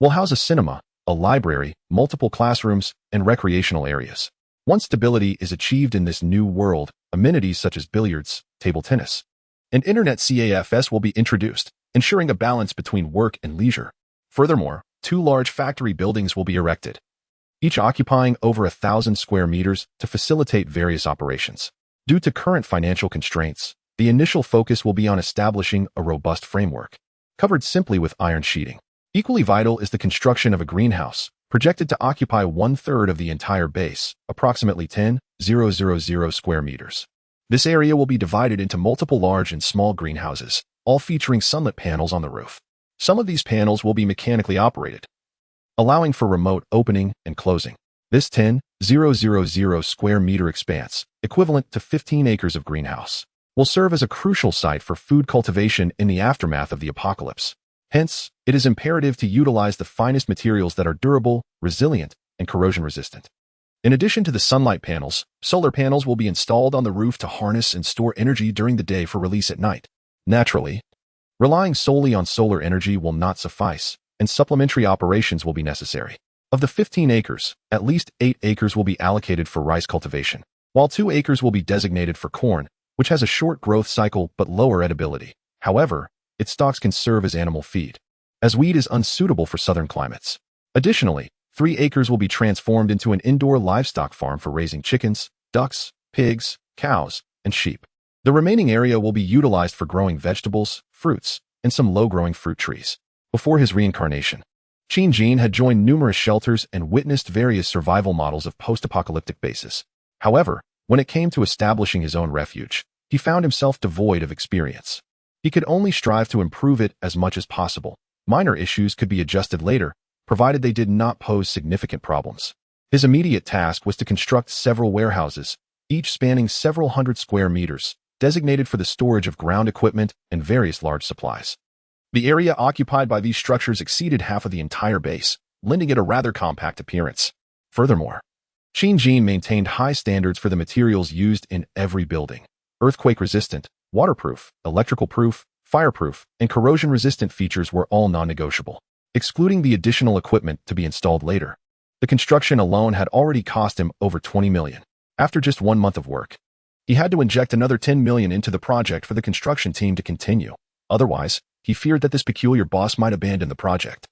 will house a cinema, a library, multiple classrooms, and recreational areas. Once stability is achieved in this new world, amenities such as billiards, table tennis, and internet CAFS will be introduced, ensuring a balance between work and leisure. Furthermore, 2 large factory buildings will be erected, each occupying over 1,000 square meters to facilitate various operations. Due to current financial constraints, the initial focus will be on establishing a robust framework, covered simply with iron sheeting. Equally vital is the construction of a greenhouse, projected to occupy 1/3 of the entire base, approximately 10,000 square meters. This area will be divided into multiple large and small greenhouses, all featuring sunlit panels on the roof. Some of these panels will be mechanically operated, allowing for remote opening and closing. This 10,000 square meter expanse, equivalent to 15 acres of greenhouse, will serve as a crucial site for food cultivation in the aftermath of the apocalypse. Hence, it is imperative to utilize the finest materials that are durable, resilient, and corrosion-resistant. In addition to the sunlight panels, solar panels will be installed on the roof to harness and store energy during the day for release at night. Naturally, relying solely on solar energy will not suffice, and supplementary operations will be necessary. Of the 15 acres, at least 8 acres will be allocated for rice cultivation, while 2 acres will be designated for corn, which has a short growth cycle but lower edibility. However, its stalks can serve as animal feed, as wheat is unsuitable for southern climates. Additionally, 3 acres will be transformed into an indoor livestock farm for raising chickens, ducks, pigs, cows, and sheep. The remaining area will be utilized for growing vegetables, fruits, and some low-growing fruit trees. Before his reincarnation, Qin Jin had joined numerous shelters and witnessed various survival models of post-apocalyptic bases. However, when it came to establishing his own refuge, he found himself devoid of experience. He could only strive to improve it as much as possible. Minor issues could be adjusted later, provided they did not pose significant problems. His immediate task was to construct several warehouses, each spanning several hundred square meters, designated for the storage of ground equipment and various large supplies. The area occupied by these structures exceeded half of the entire base, lending it a rather compact appearance. Furthermore, Qin Jin maintained high standards for the materials used in every building. Earthquake-resistant, waterproof, electrical-proof, fireproof, and corrosion-resistant features were all non-negotiable, excluding the additional equipment to be installed later. The construction alone had already cost him over 20 million. After just 1 month of work, he had to inject another 10 million into the project for the construction team to continue. Otherwise, he feared that this peculiar boss might abandon the project,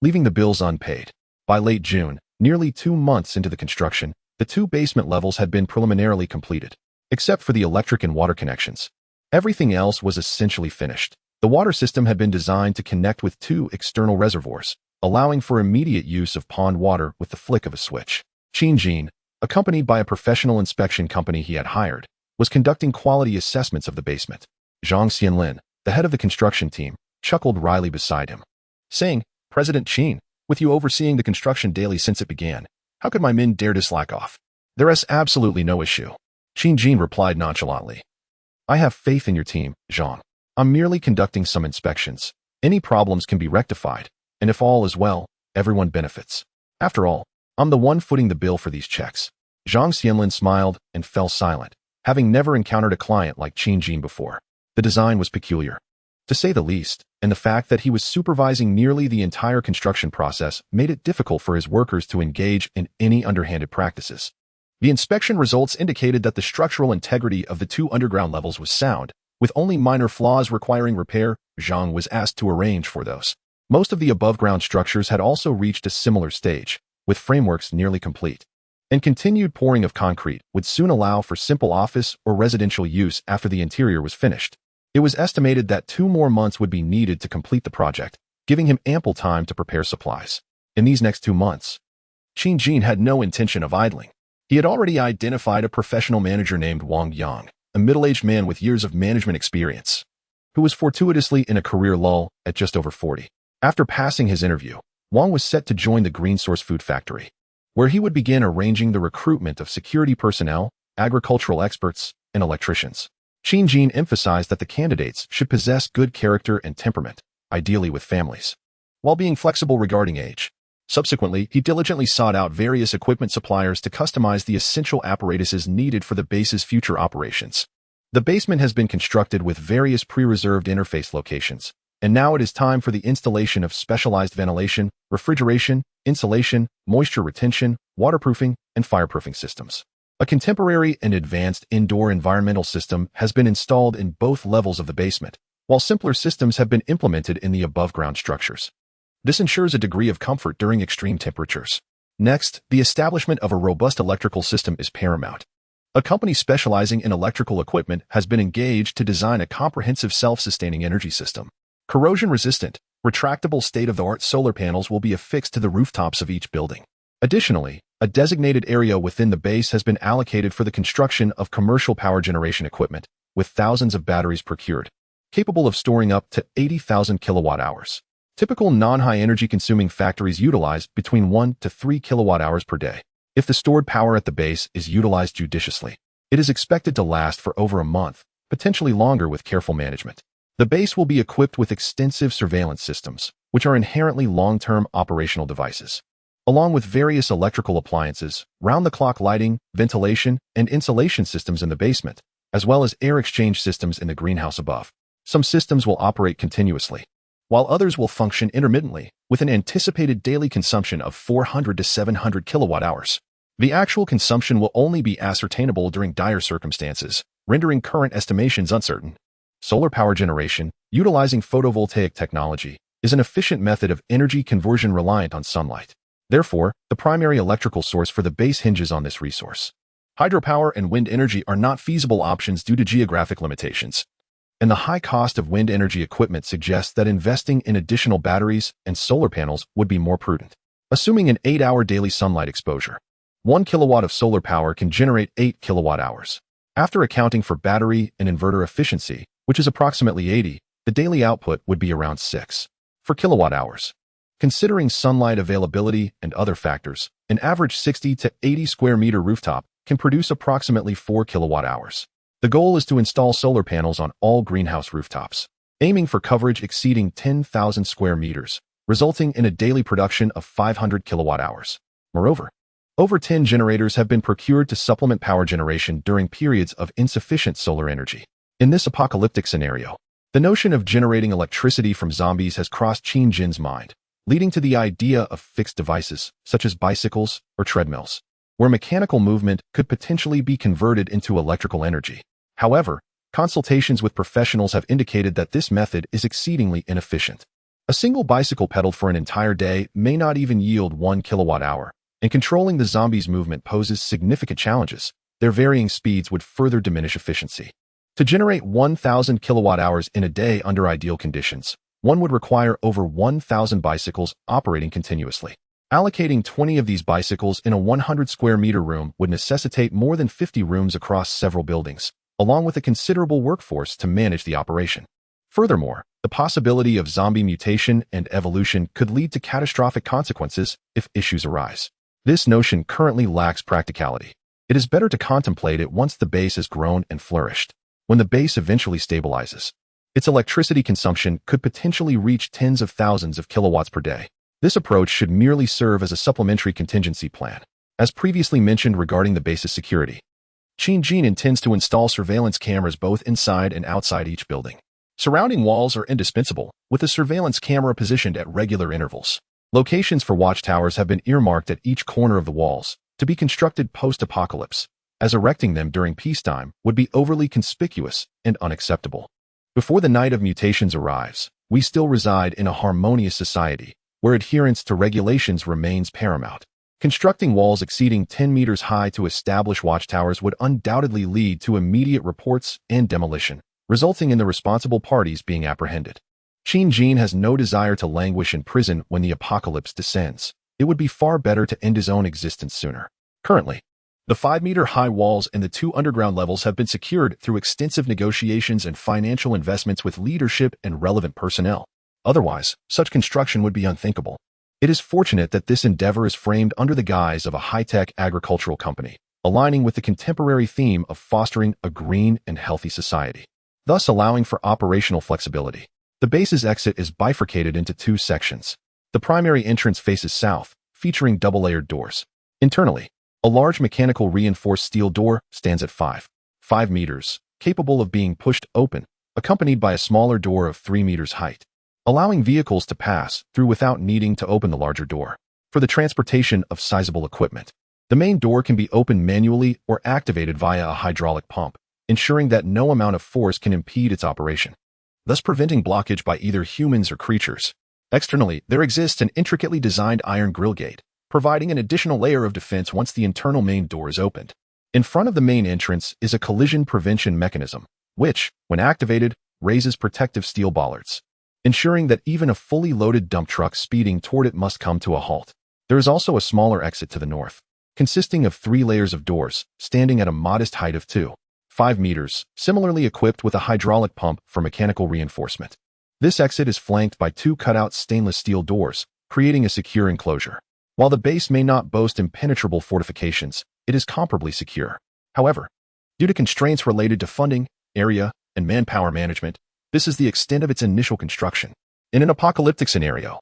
leaving the bills unpaid. By late June, nearly 2 months into the construction, the 2 basement levels had been preliminarily completed. Except for the electric and water connections, everything else was essentially finished. The water system had been designed to connect with 2 external reservoirs, allowing for immediate use of pond water with the flick of a switch. Qin Jin, accompanied by a professional inspection company he had hired, was conducting quality assessments of the basement. Zhang Xianlin, the head of the construction team, chuckled wryly beside him, saying, "President Qin, with you overseeing the construction daily since it began, how could my men dare to slack off? There is absolutely no issue." Qin Jin replied nonchalantly, "I have faith in your team, Zhang. I'm merely conducting some inspections. Any problems can be rectified, and if all is well, everyone benefits. After all, I'm the one footing the bill for these checks." Zhang Xianlin smiled and fell silent, having never encountered a client like Qin Jin before. The design was peculiar, to say the least, and the fact that he was supervising nearly the entire construction process made it difficult for his workers to engage in any underhanded practices. The inspection results indicated that the structural integrity of the 2 underground levels was sound, with only minor flaws requiring repair. Zhang was asked to arrange for those. Most of the above-ground structures had also reached a similar stage, with frameworks nearly complete, and continued pouring of concrete would soon allow for simple office or residential use after the interior was finished. It was estimated that 2 more months would be needed to complete the project, giving him ample time to prepare supplies. In these next 2 months, Qin had no intention of idling. He had already identified a professional manager named Wang Yang, a middle-aged man with years of management experience, who was fortuitously in a career lull at just over 40. After passing his interview, Wang was set to join the Green Source Food Factory, where he would begin arranging the recruitment of security personnel, agricultural experts, and electricians. Qin emphasized that the candidates should possess good character and temperament, ideally with families, while being flexible regarding age. Subsequently, he diligently sought out various equipment suppliers to customize the essential apparatuses needed for the base's future operations. The basement has been constructed with various pre-reserved interface locations, and now it is time for the installation of specialized ventilation, refrigeration, insulation, moisture retention, waterproofing, and fireproofing systems. A contemporary and advanced indoor environmental system has been installed in both levels of the basement, while simpler systems have been implemented in the above-ground structures. This ensures a degree of comfort during extreme temperatures. Next, the establishment of a robust electrical system is paramount. A company specializing in electrical equipment has been engaged to design a comprehensive self-sustaining energy system. Corrosion-resistant, retractable state-of-the-art solar panels will be affixed to the rooftops of each building. Additionally, a designated area within the base has been allocated for the construction of commercial power generation equipment, with thousands of batteries procured, capable of storing up to 80,000 kilowatt-hours. Typical non-high energy consuming factories utilize between 1 to 3 kilowatt-hours per day. If the stored power at the base is utilized judiciously, it is expected to last for over a month, potentially longer with careful management. The base will be equipped with extensive surveillance systems, which are inherently long-term operational devices, along with various electrical appliances, round-the-clock lighting, ventilation, and insulation systems in the basement, as well as air exchange systems in the greenhouse above. Some systems will operate continuously, while others will function intermittently, with an anticipated daily consumption of 400 to 700 kilowatt-hours. The actual consumption will only be ascertainable during dire circumstances, rendering current estimations uncertain. Solar power generation, utilizing photovoltaic technology, is an efficient method of energy conversion reliant on sunlight. Therefore, the primary electrical source for the base hinges on this resource. Hydropower and wind energy are not feasible options due to geographic limitations, and the high cost of wind energy equipment suggests that investing in additional batteries and solar panels would be more prudent. Assuming an 8-hour daily sunlight exposure, 1 kilowatt of solar power can generate 8 kilowatt-hours. After accounting for battery and inverter efficiency, which is approximately 80, the daily output would be around 6 for kilowatt-hours. Considering sunlight availability and other factors, an average 60 to 80 square meter rooftop can produce approximately 4 kilowatt-hours. The goal is to install solar panels on all greenhouse rooftops, aiming for coverage exceeding 10,000 square meters, resulting in a daily production of 500 kilowatt-hours. Moreover, over 10 generators have been procured to supplement power generation during periods of insufficient solar energy. In this apocalyptic scenario, the notion of generating electricity from zombies has crossed Qin's mind, leading to the idea of fixed devices, such as bicycles or treadmills, where mechanical movement could potentially be converted into electrical energy. However, consultations with professionals have indicated that this method is exceedingly inefficient. A single bicycle pedaled for an entire day may not even yield 1 kilowatt-hour, and controlling the zombies' movement poses significant challenges. Their varying speeds would further diminish efficiency. To generate 1,000 kilowatt-hours in a day under ideal conditions, one would require over 1,000 bicycles operating continuously. Allocating 20 of these bicycles in a 100 square meter room would necessitate more than 50 rooms across several buildings, along with a considerable workforce to manage the operation. Furthermore, the possibility of zombie mutation and evolution could lead to catastrophic consequences if issues arise. This notion currently lacks practicality. It is better to contemplate it once the base has grown and flourished. When the base eventually stabilizes, its electricity consumption could potentially reach tens of thousands of kilowatts per day. This approach should merely serve as a supplementary contingency plan. As previously mentioned regarding the base's security, Qin intends to install surveillance cameras both inside and outside each building. Surrounding walls are indispensable, with a surveillance camera positioned at regular intervals. Locations for watchtowers have been earmarked at each corner of the walls, to be constructed post-apocalypse, as erecting them during peacetime would be overly conspicuous and unacceptable. Before the night of mutations arrives, we still reside in a harmonious society, where adherence to regulations remains paramount. Constructing walls exceeding 10 meters high to establish watchtowers would undoubtedly lead to immediate reports and demolition, resulting in the responsible parties being apprehended. Qin has no desire to languish in prison when the apocalypse descends. it would be far better to end his own existence sooner. Currently, the 5-meter-high walls and the 2 underground levels have been secured through extensive negotiations and financial investments with leadership and relevant personnel. Otherwise, such construction would be unthinkable. It is fortunate that this endeavor is framed under the guise of a high-tech agricultural company, aligning with the contemporary theme of fostering a green and healthy society, thus allowing for operational flexibility. The base's exit is bifurcated into 2 sections. The primary entrance faces south, featuring double-layered doors. Internally, a large mechanical reinforced steel door stands at 5 meters, capable of being pushed open, accompanied by a smaller door of 3 meters height, allowing vehicles to pass through without needing to open the larger door. For the transportation of sizable equipment, the main door can be opened manually or activated via a hydraulic pump, ensuring that no amount of force can impede its operation, thus preventing blockage by either humans or creatures. Externally, there exists an intricately designed iron grill gate, providing an additional layer of defense once the internal main door is opened. In front of the main entrance is a collision prevention mechanism, which, when activated, raises protective steel bollards, ensuring that even a fully loaded dump truck speeding toward it must come to a halt. There is also a smaller exit to the north, consisting of 3 layers of doors, standing at a modest height of 5 meters, similarly equipped with a hydraulic pump for mechanical reinforcement. This exit is flanked by 2 cutout stainless steel doors, creating a secure enclosure. While the base may not boast impenetrable fortifications, it is comparably secure. However, due to constraints related to funding, area, and manpower management, this is the extent of its initial construction. In an apocalyptic scenario,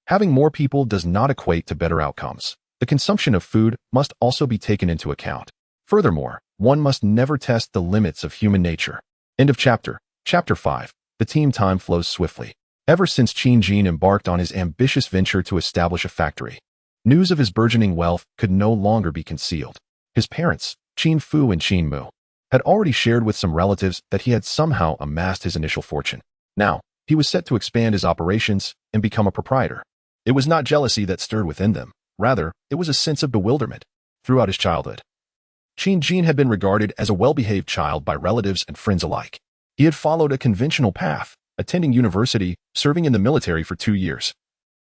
having more people does not equate to better outcomes. The consumption of food must also be taken into account. Furthermore, one must never test the limits of human nature. End of chapter. Chapter 5. The team time flows swiftly. Ever since Qin Jin embarked on his ambitious venture to establish a factory, news of his burgeoning wealth could no longer be concealed. His parents, Qin Fu and Qin Mu, had already shared with some relatives that he had somehow amassed his initial fortune. Now, he was set to expand his operations and become a proprietor. It was not jealousy that stirred within them. Rather, it was a sense of bewilderment. Throughout his childhood, Qin Jin had been regarded as a well-behaved child by relatives and friends alike. He had followed a conventional path, attending university, serving in the military for 2 years,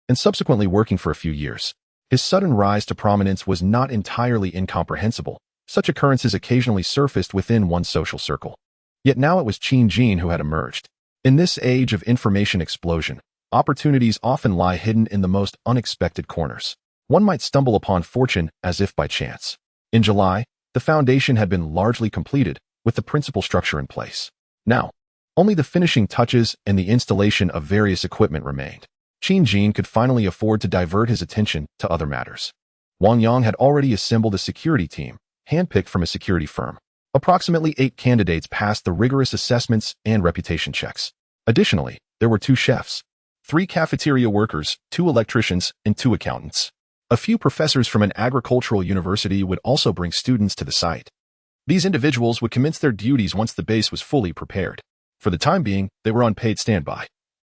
and subsequently working for a few years. His sudden rise to prominence was not entirely incomprehensible. Such occurrences occasionally surfaced within one's social circle. Yet now it was Qin Jin who had emerged. In this age of information explosion, opportunities often lie hidden in the most unexpected corners. One might stumble upon fortune as if by chance. In July, the foundation had been largely completed, with the principal structure in place. Now, only the finishing touches and the installation of various equipment remained. Qin Jin could finally afford to divert his attention to other matters. Wang Yang had already assembled a security team, handpicked from a security firm. Approximately 8 candidates passed the rigorous assessments and reputation checks. Additionally, there were 2 chefs, 3 cafeteria workers, 2 electricians, and 2 accountants. A few professors from an agricultural university would also bring students to the site. These individuals would commence their duties once the base was fully prepared. For the time being, they were on paid standby,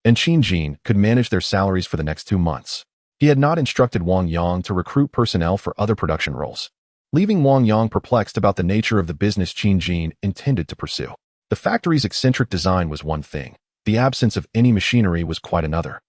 and Qin Jin could manage their salaries for the next 2 months. He had not instructed Wang Yang to recruit personnel for other production roles, leaving Wang Yang perplexed about the nature of the business Qin Jin intended to pursue. The factory's eccentric design was one thing. The absence of any machinery was quite another.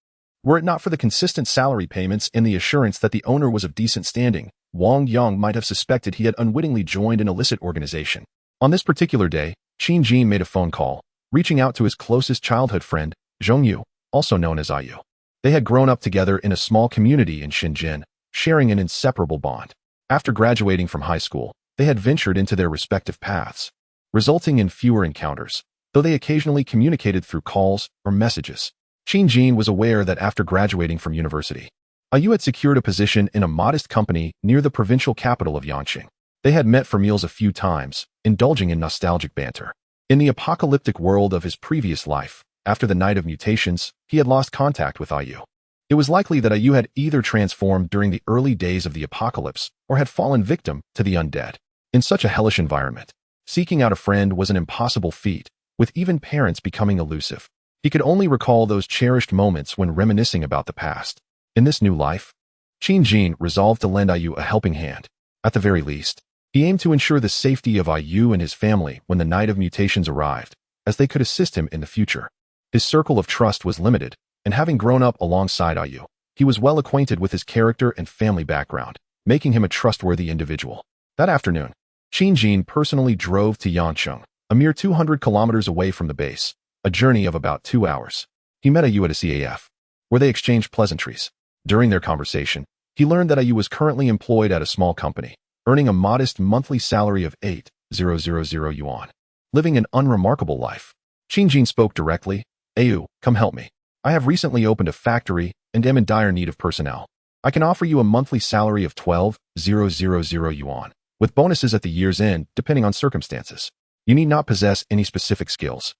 Were it not for the consistent salary payments and the assurance that the owner was of decent standing, Wang Yang might have suspected he had unwittingly joined an illicit organization. On this particular day, Qin Jin made a phone call, reaching out to his closest childhood friend, Zhongyu, also known as Ayu. They had grown up together in a small community in Shenzhen, sharing an inseparable bond. After graduating from high school, they had ventured into their respective paths, resulting in fewer encounters, though they occasionally communicated through calls or messages. Qin Jin was aware that after graduating from university, Ayu had secured a position in a modest company near the provincial capital of Yanqing. They had met for meals a few times, indulging in nostalgic banter. In the apocalyptic world of his previous life, after the night of mutations, he had lost contact with Ayu. It was likely that Ayu had either transformed during the early days of the apocalypse or had fallen victim to the undead. In such a hellish environment, seeking out a friend was an impossible feat, with even parents becoming elusive. He could only recall those cherished moments when reminiscing about the past. In this new life, Qin Jin resolved to lend Ayu a helping hand. At the very least, he aimed to ensure the safety of Ayu and his family when the night of mutations arrived, as they could assist him in the future. His circle of trust was limited, and having grown up alongside Ayu, He was well acquainted with his character and family background, making him a trustworthy individual. That afternoon, Qin personally drove to Yancheng, a mere 200 kilometers away from the base, a journey of about 2 hours. He met Ayu at a CAF, where they exchanged pleasantries. During their conversation, he learned that Ayu was currently employed at a small company, earning a modest monthly salary of 8,000 yuan, living an unremarkable life. Qin spoke directly. Ayu, come help me. I have recently opened a factory and am in dire need of personnel. I can offer you a monthly salary of 12,000 yuan, with bonuses at the year's end depending on circumstances. You need not possess any specific skills.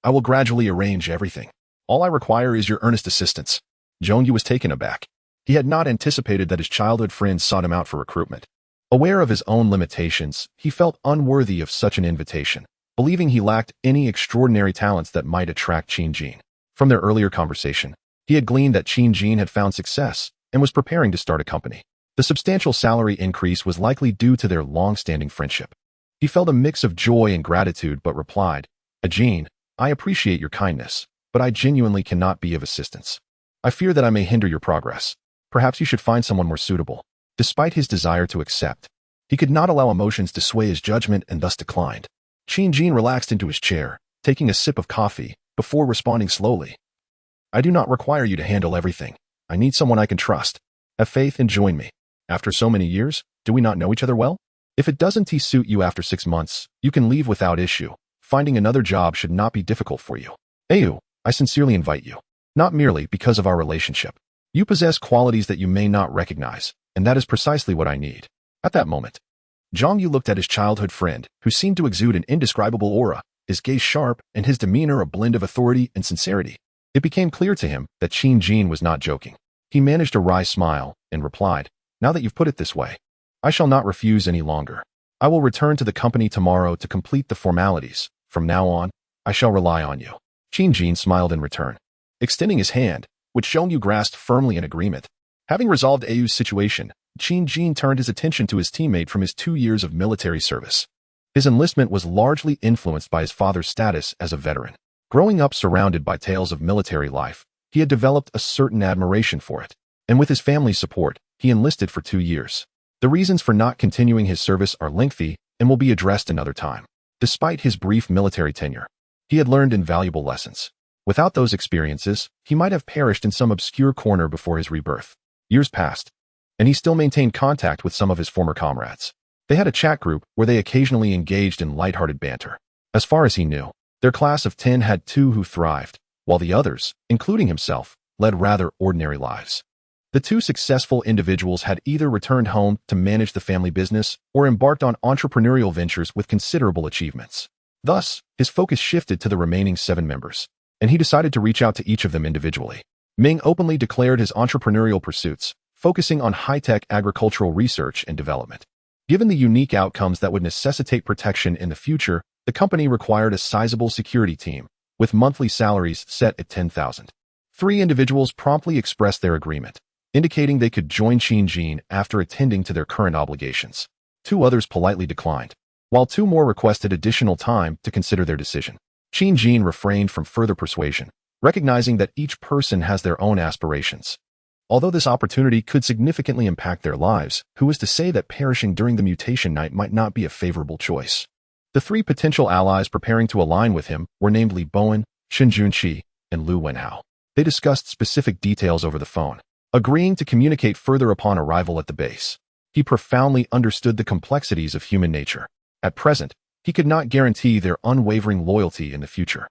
I will gradually arrange everything. All I require is your earnest assistance. Zhongyu was taken aback. He had not anticipated that his childhood friends sought him out for recruitment. Aware of his own limitations, he felt unworthy of such an invitation, believing he lacked any extraordinary talents that might attract Qin. From their earlier conversation, he had gleaned that Qin had found success and was preparing to start a company. The substantial salary increase was likely due to their long-standing friendship. He felt a mix of joy and gratitude but replied, Ajin, I appreciate your kindness, but I genuinely cannot be of assistance. I fear that I may hinder your progress. Perhaps you should find someone more suitable. Despite his desire to accept, he could not allow emotions to sway his judgment and thus declined. Qin relaxed into his chair, taking a sip of coffee, before responding slowly. I do not require you to handle everything. I need someone I can trust. Have faith and join me. After so many years, do we not know each other well? If it doesn't suit you after 6 months, you can leave without issue. Finding another job should not be difficult for you. Ayu, I sincerely invite you. Not merely because of our relationship. You possess qualities that you may not recognize, and that is precisely what I need. At that moment, Zhongyu looked at his childhood friend, who seemed to exude an indescribable aura, his gaze sharp and his demeanor a blend of authority and sincerity. It became clear to him that Qin was not joking. He managed a wry smile and replied, Now that you've put it this way, I shall not refuse any longer. I will return to the company tomorrow to complete the formalities. From now on, I shall rely on you. Qin smiled in return, extending his hand, which Zhongyu grasped firmly in agreement. Having resolved Ayu's situation, Qin turned his attention to his teammate from his 2 years of military service. His enlistment was largely influenced by his father's status as a veteran. Growing up surrounded by tales of military life, he had developed a certain admiration for it, and with his family's support, he enlisted for 2 years. The reasons for not continuing his service are lengthy and will be addressed another time. Despite his brief military tenure, he had learned invaluable lessons. Without those experiences, he might have perished in some obscure corner before his rebirth. Years passed, and he still maintained contact with some of his former comrades. They had a chat group where they occasionally engaged in lighthearted banter. As far as he knew, their class of 10 had 2 who thrived, while the others, including himself, led rather ordinary lives. The 2 successful individuals had either returned home to manage the family business or embarked on entrepreneurial ventures with considerable achievements. Thus, his focus shifted to the remaining 7 members, and he decided to reach out to each of them individually. Ming openly declared his entrepreneurial pursuits, focusing on high-tech agricultural research and development. Given the unique outcomes that would necessitate protection in the future, the company required a sizable security team, with monthly salaries set at 10,000. 3 individuals promptly expressed their agreement, indicating they could join Qin after attending to their current obligations. 2 others politely declined, while 2 more requested additional time to consider their decision. Qin refrained from further persuasion, recognizing that each person has their own aspirations. Although this opportunity could significantly impact their lives, who was to say that perishing during the mutation night might not be a favorable choice? The 3 potential allies preparing to align with him were named Li Bowen, Shen Junqi, and Lu Wenhao. They discussed specific details over the phone, agreeing to communicate further upon arrival at the base. He profoundly understood the complexities of human nature. At present, he could not guarantee their unwavering loyalty in the future.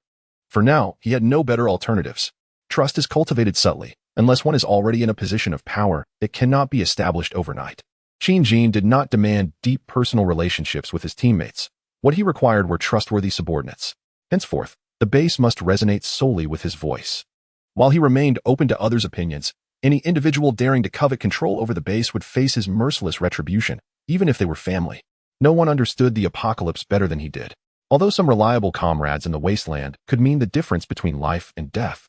For now, he had no better alternatives. Trust is cultivated subtly. Unless one is already in a position of power, it cannot be established overnight. Qin did not demand deep personal relationships with his teammates. What he required were trustworthy subordinates. Henceforth, the base must resonate solely with his voice. While he remained open to others' opinions, any individual daring to covet control over the base would face his merciless retribution, even if they were family. No one understood the apocalypse better than he did. Although some reliable comrades in the wasteland could mean the difference between life and death.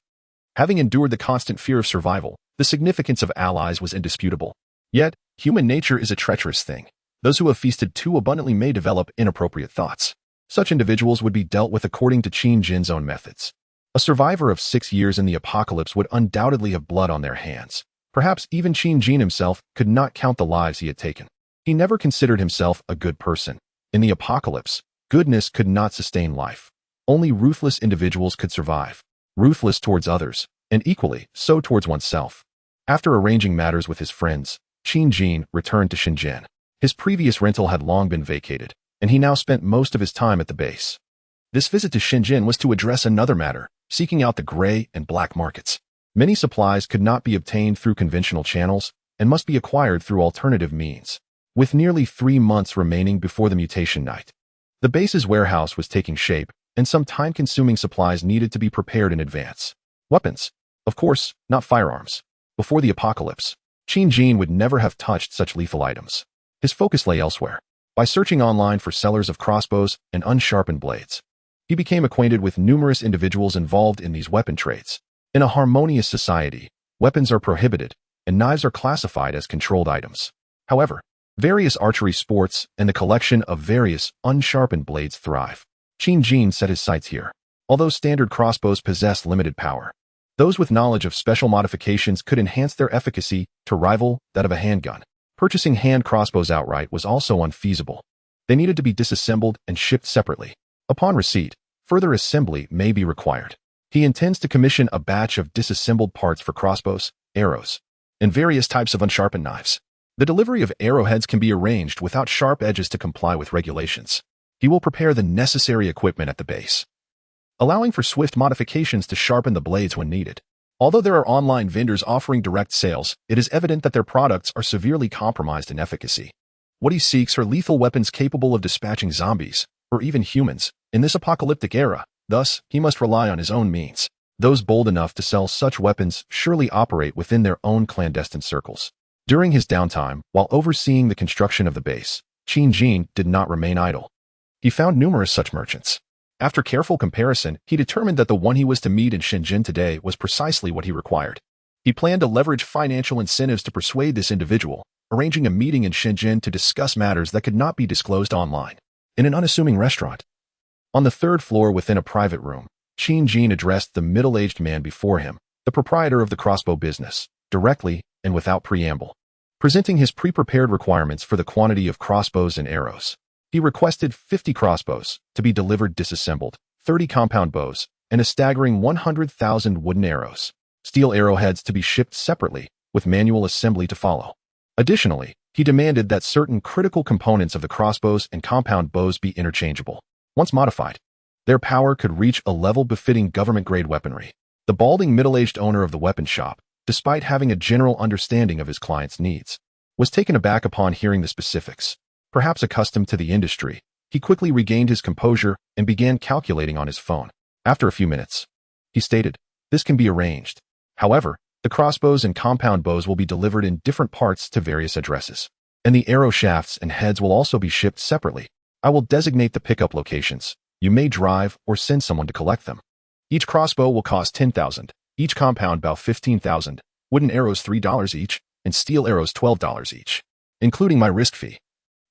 Having endured the constant fear of survival, the significance of allies was indisputable. Yet, human nature is a treacherous thing. Those who have feasted too abundantly may develop inappropriate thoughts. Such individuals would be dealt with according to Qin's own methods. A survivor of 6 years in the apocalypse would undoubtedly have blood on their hands, Perhaps even Qin Jin himself could not count the lives he had taken. He never considered himself a good person. In the apocalypse, goodness could not sustain life. Only ruthless individuals could survive. Ruthless towards others, and equally so towards oneself. After arranging matters with his friends, Qin Jin returned to Shenzhen. His previous rental had long been vacated, and he now spent most of his time at the base. This visit to Shenzhen was to address another matter, seeking out the gray and black markets. Many supplies could not be obtained through conventional channels and must be acquired through alternative means. With nearly 3 months remaining before the mutation night, the base's warehouse was taking shape, and some time-consuming supplies needed to be prepared in advance. Weapons. Of course, not firearms. Before the apocalypse, Qin Jin would never have touched such lethal items. His focus lay elsewhere. By searching online for sellers of crossbows and unsharpened blades, he became acquainted with numerous individuals involved in these weapon trades. In a harmonious society, weapons are prohibited, and knives are classified as controlled items. However, various archery sports and the collection of various unsharpened blades thrive. Qin Jin set his sights here. Although standard crossbows possess limited power, those with knowledge of special modifications could enhance their efficacy to rival that of a handgun. Purchasing hand crossbows outright was also unfeasible. They needed to be disassembled and shipped separately. Upon receipt, further assembly may be required. He intends to commission a batch of disassembled parts for crossbows, arrows, and various types of unsharpened knives. The delivery of arrowheads can be arranged without sharp edges to comply with regulations. He will prepare the necessary equipment at the base, allowing for swift modifications to sharpen the blades when needed. Although there are online vendors offering direct sales, it is evident that their products are severely compromised in efficacy. What he seeks are lethal weapons capable of dispatching zombies, or even humans, in this apocalyptic era. Thus, he must rely on his own means. Those bold enough to sell such weapons surely operate within their own clandestine circles. During his downtime, while overseeing the construction of the base, Qin Jin did not remain idle. He found numerous such merchants. After careful comparison, he determined that the one he was to meet in Shenzhen today was precisely what he required. He planned to leverage financial incentives to persuade this individual, arranging a meeting in Shenzhen to discuss matters that could not be disclosed online. In an unassuming restaurant, on the 3rd floor within a private room, Qin Jin addressed the middle-aged man before him, the proprietor of the crossbow business, directly and without preamble. Presenting his pre-prepared requirements for the quantity of crossbows and arrows, he requested 50 crossbows to be delivered disassembled, 30 compound bows, and a staggering 100,000 wooden arrows. Steel arrowheads to be shipped separately, with manual assembly to follow. Additionally, he demanded that certain critical components of the crossbows and compound bows be interchangeable. Once modified, their power could reach a level befitting government-grade weaponry. The balding middle-aged owner of the weapon shop, despite having a general understanding of his client's needs, was taken aback upon hearing the specifics. Perhaps accustomed to the industry, he quickly regained his composure and began calculating on his phone. After a few minutes, he stated, "This can be arranged. However, the crossbows and compound bows will be delivered in different parts to various addresses, and the arrow shafts and heads will also be shipped separately. I will designate the pickup locations. You may drive or send someone to collect them. Each crossbow will cost 10,000, each compound bow 15,000, wooden arrows $3 each, and steel arrows $12 each, including my risk fee.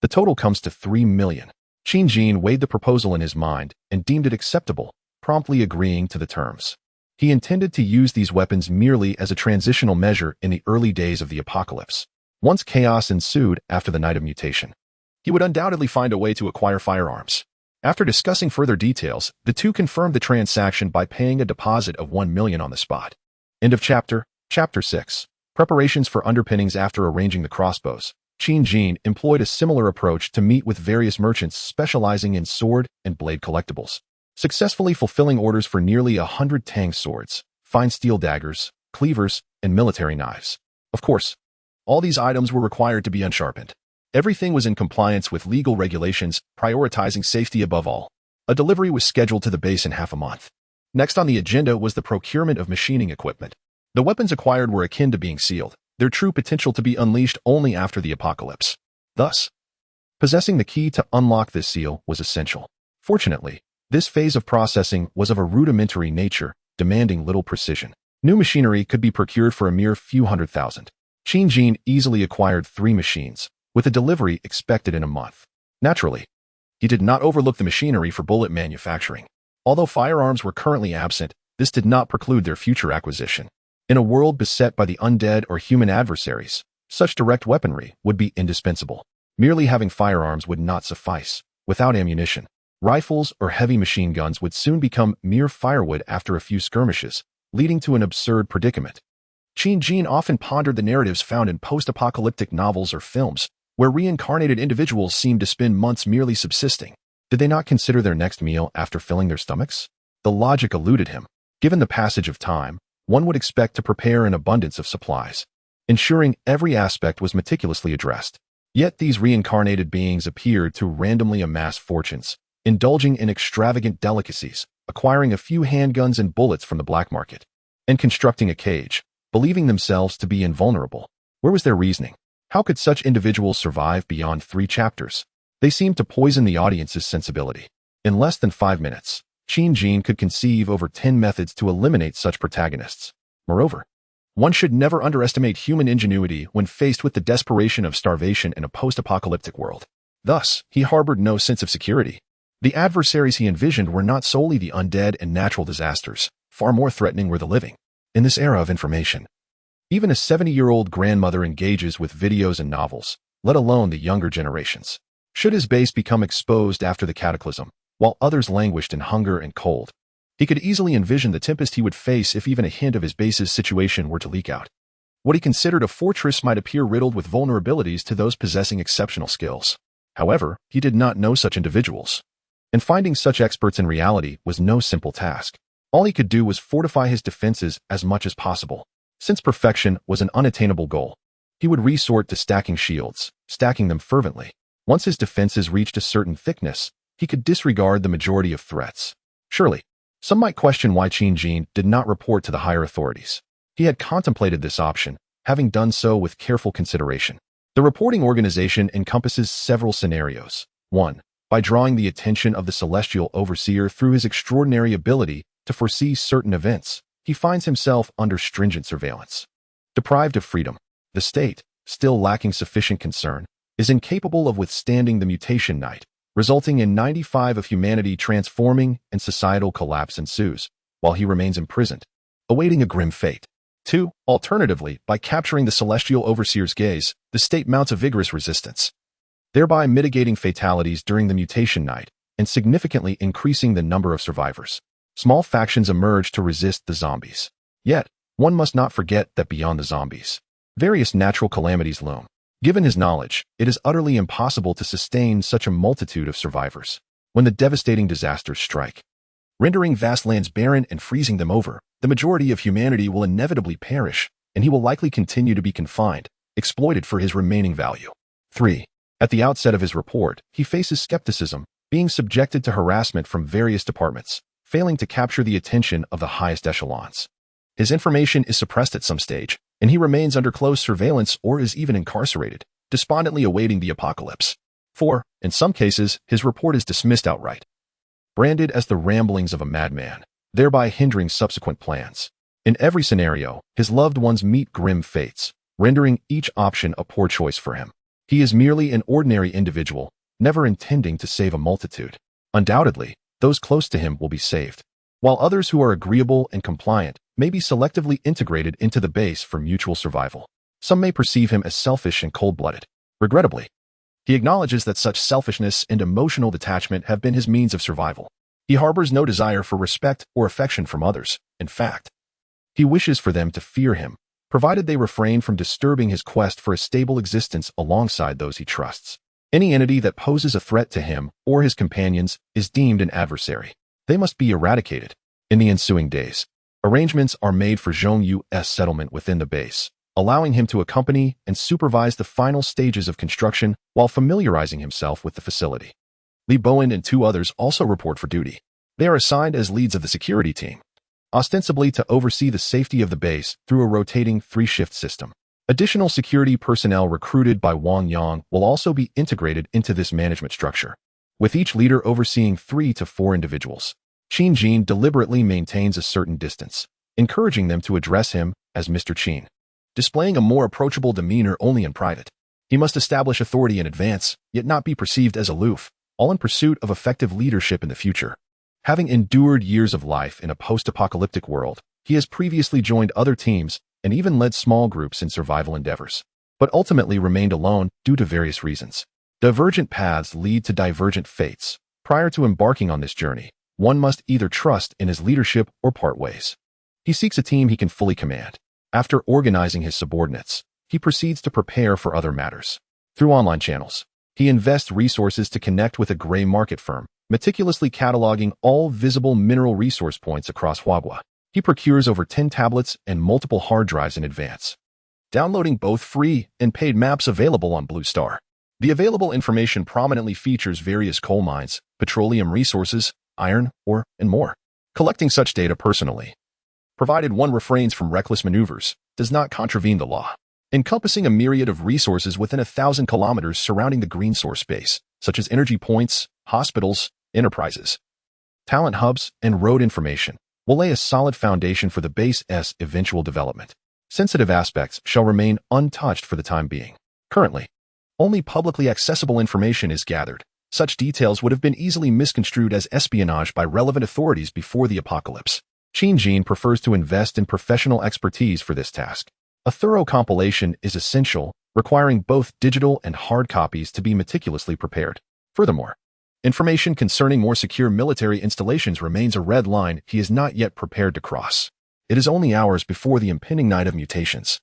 The total comes to 3 million. Qin Jin weighed the proposal in his mind and deemed it acceptable, promptly agreeing to the terms. He intended to use these weapons merely as a transitional measure in the early days of the apocalypse. Once chaos ensued after the night of mutation, he would undoubtedly find a way to acquire firearms. After discussing further details, the two confirmed the transaction by paying a deposit of 1 million on the spot. End of chapter. Chapter 6. Preparations for underpinnings. After arranging the crossbows, Qin Jin employed a similar approach to meet with various merchants specializing in sword and blade collectibles, successfully fulfilling orders for nearly 100 tang swords, fine steel daggers, cleavers, and military knives. Of course, all these items were required to be unsharpened. Everything was in compliance with legal regulations, prioritizing safety above all. A delivery was scheduled to the base in half a month. Next on the agenda was the procurement of machining equipment. The weapons acquired were akin to being sealed, their true potential to be unleashed only after the apocalypse. Thus, possessing the key to unlock this seal was essential. Fortunately, this phase of processing was of a rudimentary nature, demanding little precision. New machinery could be procured for a mere few $100,000. Qin Jin easily acquired 3 machines, with a delivery expected in a month. Naturally, he did not overlook the machinery for bullet manufacturing. Although firearms were currently absent, this did not preclude their future acquisition. In a world beset by the undead or human adversaries, such direct weaponry would be indispensable. Merely having firearms would not suffice. Without ammunition, rifles or heavy machine guns would soon become mere firewood after a few skirmishes, leading to an absurd predicament. Qin Jin often pondered the narratives found in post-apocalyptic novels or films, where reincarnated individuals seemed to spend months merely subsisting. Did they not consider their next meal after filling their stomachs? The logic eluded him. Given the passage of time, one would expect to prepare an abundance of supplies, ensuring every aspect was meticulously addressed. Yet these reincarnated beings appeared to randomly amass fortunes, indulging in extravagant delicacies, acquiring a few handguns and bullets from the black market, and constructing a cage, believing themselves to be invulnerable. Where was their reasoning? How could such individuals survive beyond 3 chapters? They seemed to poison the audience's sensibility. In less than 5 minutes, Qin Jin could conceive over 10 methods to eliminate such protagonists. Moreover, one should never underestimate human ingenuity when faced with the desperation of starvation in a post-apocalyptic world. Thus, he harbored no sense of security. The adversaries he envisioned were not solely the undead and natural disasters. Far more threatening were the living. In this era of information, even a 70-year-old grandmother engages with videos and novels, let alone the younger generations. Should his base become exposed after the cataclysm, while others languished in hunger and cold, he could easily envision the tempest he would face if even a hint of his base's situation were to leak out. What he considered a fortress might appear riddled with vulnerabilities to those possessing exceptional skills. However, he did not know such individuals, and finding such experts in reality was no simple task. All he could do was fortify his defenses as much as possible. Since perfection was an unattainable goal, he would resort to stacking shields, stacking them fervently. Once his defenses reached a certain thickness, he could disregard the majority of threats. Surely, some might question why Qin Jin did not report to the higher authorities. He had contemplated this option, having done so with careful consideration. The reporting organization encompasses several scenarios. 1. By drawing the attention of the celestial overseer through his extraordinary ability to foresee certain events, he finds himself under stringent surveillance. Deprived of freedom, the state, still lacking sufficient concern, is incapable of withstanding the mutation night, resulting in 95% of humanity transforming and societal collapse ensues, while he remains imprisoned, awaiting a grim fate. 2. Alternatively, by capturing the celestial overseer's gaze, the state mounts a vigorous resistance, thereby mitigating fatalities during the mutation night and significantly increasing the number of survivors. Small factions emerge to resist the zombies. Yet, one must not forget that beyond the zombies, various natural calamities loom. Given his knowledge, it is utterly impossible to sustain such a multitude of survivors. When the devastating disasters strike, rendering vast lands barren and freezing them over, the majority of humanity will inevitably perish, and he will likely continue to be confined, exploited for his remaining value. 3. At the outset of his report, he faces skepticism, being subjected to harassment from various departments, failing to capture the attention of the highest echelons. His information is suppressed at some stage, and he remains under close surveillance or is even incarcerated, despondently awaiting the apocalypse. 4. In some cases, his report is dismissed outright, branded as the ramblings of a madman, thereby hindering subsequent plans. In every scenario, his loved ones meet grim fates, rendering each option a poor choice for him. He is merely an ordinary individual, never intending to save a multitude. Undoubtedly, those close to him will be saved, while others who are agreeable and compliant may be selectively integrated into the base for mutual survival. Some may perceive him as selfish and cold-blooded. Regrettably, he acknowledges that such selfishness and emotional detachment have been his means of survival. He harbors no desire for respect or affection from others. In fact, he wishes for them to fear him, provided they refrain from disturbing his quest for a stable existence alongside those he trusts. Any entity that poses a threat to him or his companions is deemed an adversary. They must be eradicated. In the ensuing days, arrangements are made for Zhong Yu's settlement within the base, allowing him to accompany and supervise the final stages of construction while familiarizing himself with the facility. Li Bowen and 2 others also report for duty. They are assigned as leads of the security team, ostensibly to oversee the safety of the base through a rotating 3-shift system. Additional security personnel recruited by Wang Yang will also be integrated into this management structure, with each leader overseeing 3 to 4 individuals. Qin Jin deliberately maintains a certain distance, encouraging them to address him as Mr. Qin, displaying a more approachable demeanor only in private. He must establish authority in advance, yet not be perceived as aloof, all in pursuit of effective leadership in the future. Having endured years of life in a post-apocalyptic world, He has previously joined other teams and even led small groups in survival endeavors, but ultimately remained alone due to various reasons. Divergent paths lead to divergent fates. Prior to embarking on this journey, one must either trust in his leadership or part ways. He seeks a team he can fully command. After organizing his subordinates, he proceeds to prepare for other matters. Through online channels, he invests resources to connect with a gray market firm, meticulously cataloging all visible mineral resource points across Huagua. He procures over 10 tablets and multiple hard drives in advance, downloading both free and paid maps available on Blue Star. The available information prominently features various coal mines, petroleum resources, iron, ore, and more. Collecting such data personally, provided one refrains from reckless maneuvers, does not contravene the law. Encompassing a myriad of resources within 1,000 kilometers surrounding the green source base, such as energy points, hospitals, enterprises, talent hubs, and road information, will lay a solid foundation for the base's eventual development. Sensitive aspects shall remain untouched for the time being. Currently, only publicly accessible information is gathered. Such details would have been easily misconstrued as espionage by relevant authorities before the apocalypse. Qin prefers to invest in professional expertise for this task. A thorough compilation is essential, requiring both digital and hard copies to be meticulously prepared. Furthermore, information concerning more secure military installations remains a red line he is not yet prepared to cross. It is only hours before the impending night of mutations,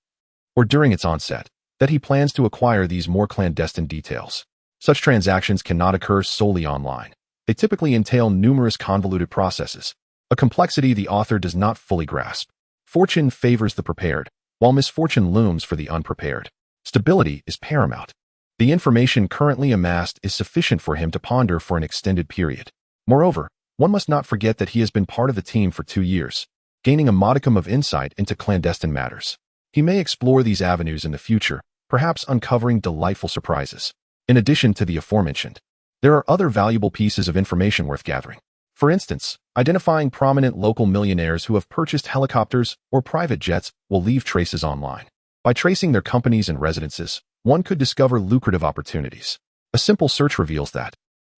or during its onset, that he plans to acquire these more clandestine details. Such transactions cannot occur solely online. They typically entail numerous convoluted processes, a complexity the author does not fully grasp. Fortune favors the prepared, while misfortune looms for the unprepared. Stability is paramount. The information currently amassed is sufficient for him to ponder for an extended period. Moreover, one must not forget that he has been part of the team for 2 years, gaining a modicum of insight into clandestine matters. He may explore these avenues in the future, perhaps uncovering delightful surprises. In addition to the aforementioned, there are other valuable pieces of information worth gathering. For instance, identifying prominent local millionaires who have purchased helicopters or private jets will leave traces online. By tracing their companies and residences, one could discover lucrative opportunities. A simple search reveals that,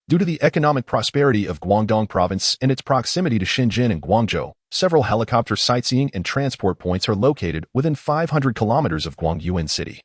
due to the economic prosperity of Guangdong province and its proximity to Shenzhen and Guangzhou, several helicopter sightseeing and transport points are located within 500 kilometers of Guangyuan City.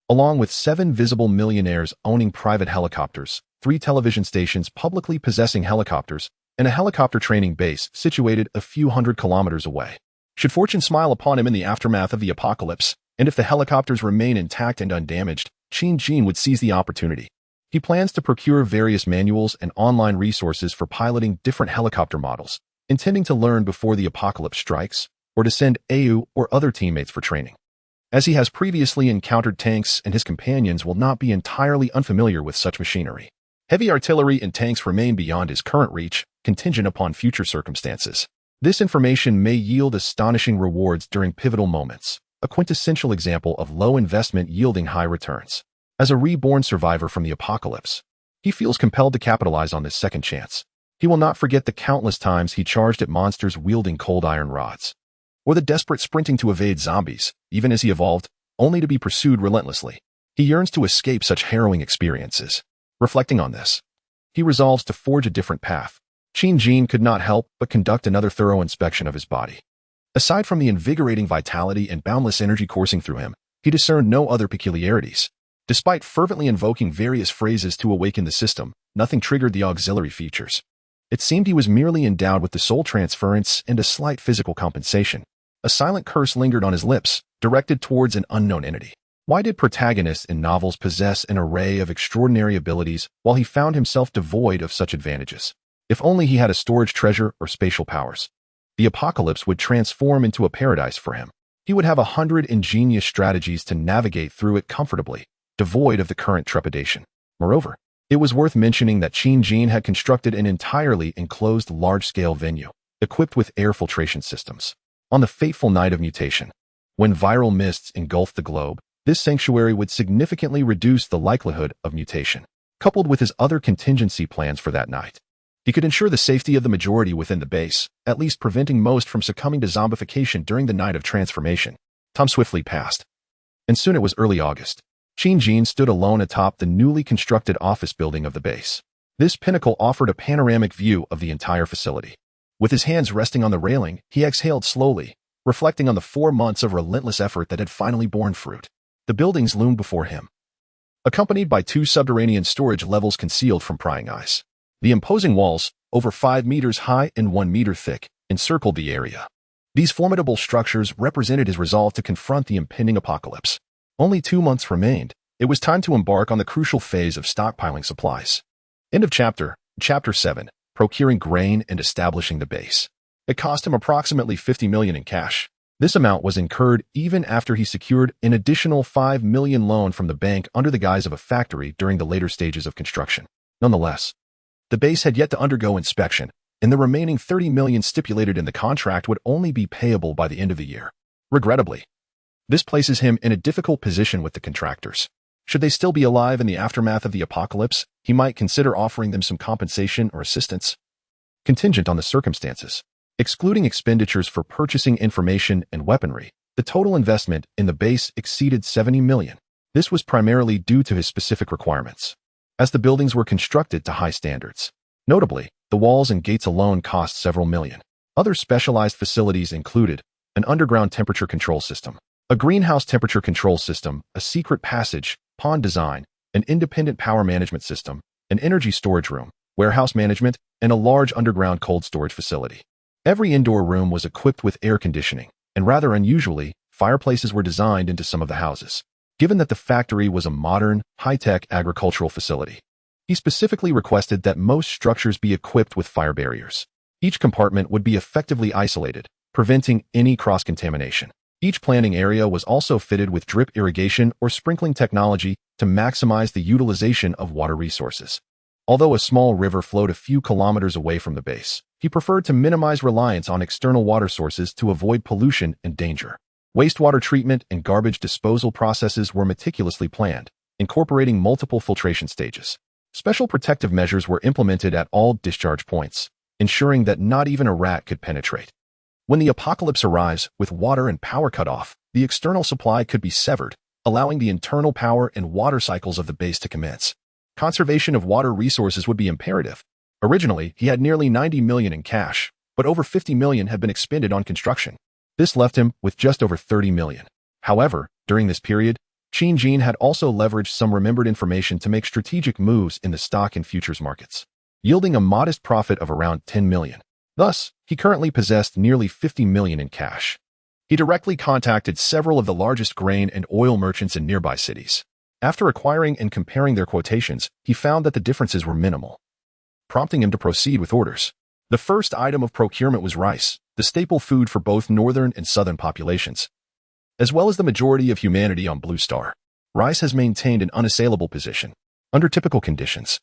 Along with 7 visible millionaires owning private helicopters, 3 television stations publicly possessing helicopters, and a helicopter training base situated a few hundred kilometers away. Should fortune smile upon him in the aftermath of the apocalypse, and if the helicopters remain intact and undamaged, Qin would seize the opportunity. He plans to procure various manuals and online resources for piloting different helicopter models, intending to learn before the apocalypse strikes, or to send AU or other teammates for training. As he has previously encountered tanks and his companions will not be entirely unfamiliar with such machinery. Heavy artillery and tanks remain beyond his current reach, contingent upon future circumstances. This information may yield astonishing rewards during pivotal moments, a quintessential example of low investment yielding high returns. As a reborn survivor from the apocalypse, he feels compelled to capitalize on this second chance. He will not forget the countless times he charged at monsters wielding cold iron rods, or the desperate sprinting to evade zombies, even as he evolved, only to be pursued relentlessly. He yearns to escape such harrowing experiences. Reflecting on this, he resolves to forge a different path. Qin could not help but conduct another thorough inspection of his body. Aside from the invigorating vitality and boundless energy coursing through him, he discerned no other peculiarities. Despite fervently invoking various phrases to awaken the system, nothing triggered the auxiliary features. It seemed he was merely endowed with the soul transference and a slight physical compensation. A silent curse lingered on his lips, directed towards an unknown entity. Why did protagonists in novels possess an array of extraordinary abilities while he found himself devoid of such advantages? If only he had a storage treasure or spatial powers, the apocalypse would transform into a paradise for him. He would have 100 ingenious strategies to navigate through it comfortably, devoid of the current trepidation. Moreover, it was worth mentioning that Qin had constructed an entirely enclosed large-scale venue, equipped with air filtration systems. On the fateful night of mutation, when viral mists engulfed the globe, this sanctuary would significantly reduce the likelihood of mutation. Coupled with his other contingency plans for that night, he could ensure the safety of the majority within the base, at least preventing most from succumbing to zombification during the night of transformation. Time swiftly passed, and soon it was early August. Qin stood alone atop the newly constructed office building of the base. This pinnacle offered a panoramic view of the entire facility. With his hands resting on the railing, he exhaled slowly, reflecting on the 4 months of relentless effort that had finally borne fruit. The buildings loomed before him, accompanied by 2 subterranean storage levels concealed from prying eyes. The imposing walls, over 5 meters high and 1 meter thick, encircled the area. These formidable structures represented his resolve to confront the impending apocalypse. Only 2 months remained. It was time to embark on the crucial phase of stockpiling supplies. End of chapter. Chapter 7. Procuring grain and establishing the base. It cost him approximately $50 million in cash. This amount was incurred even after he secured an additional $5 million loan from the bank under the guise of a factory during the later stages of construction. Nonetheless, the base had yet to undergo inspection, and the remaining $30 million stipulated in the contract would only be payable by the end of the year. Regrettably, this places him in a difficult position with the contractors. Should they still be alive in the aftermath of the apocalypse, he might consider offering them some compensation or assistance, contingent on the circumstances. Excluding expenditures for purchasing information and weaponry, the total investment in the base exceeded $70 million. This was primarily due to his specific requirements, as the buildings were constructed to high standards. Notably, the walls and gates alone cost several million. Other specialized facilities included an underground temperature control system, a greenhouse temperature control system, a secret passage, pond design, an independent power management system, an energy storage room, warehouse management, and a large underground cold storage facility. Every indoor room was equipped with air conditioning, and rather unusually, fireplaces were designed into some of the houses. Given that the factory was a modern, high-tech agricultural facility, he specifically requested that most structures be equipped with fire barriers. Each compartment would be effectively isolated, preventing any cross-contamination. Each planting area was also fitted with drip irrigation or sprinkling technology to maximize the utilization of water resources. Although a small river flowed a few kilometers away from the base, he preferred to minimize reliance on external water sources to avoid pollution and danger. Wastewater treatment and garbage disposal processes were meticulously planned, incorporating multiple filtration stages. Special protective measures were implemented at all discharge points, ensuring that not even a rat could penetrate. When the apocalypse arrives, with water and power cut off, the external supply could be severed, allowing the internal power and water cycles of the base to commence. Conservation of water resources would be imperative. Originally, he had nearly $90 million in cash, but over $50 million had been expended on construction. This left him with just over $30 million. However, during this period, Qin had also leveraged some remembered information to make strategic moves in the stock and futures markets, yielding a modest profit of around $10 million. Thus, he currently possessed nearly $50 million in cash. He directly contacted several of the largest grain and oil merchants in nearby cities. After acquiring and comparing their quotations, he found that the differences were minimal, prompting him to proceed with orders. The first item of procurement was rice, the staple food for both northern and southern populations, as well as the majority of humanity on Blue Star. Rice has maintained an unassailable position. Under typical conditions,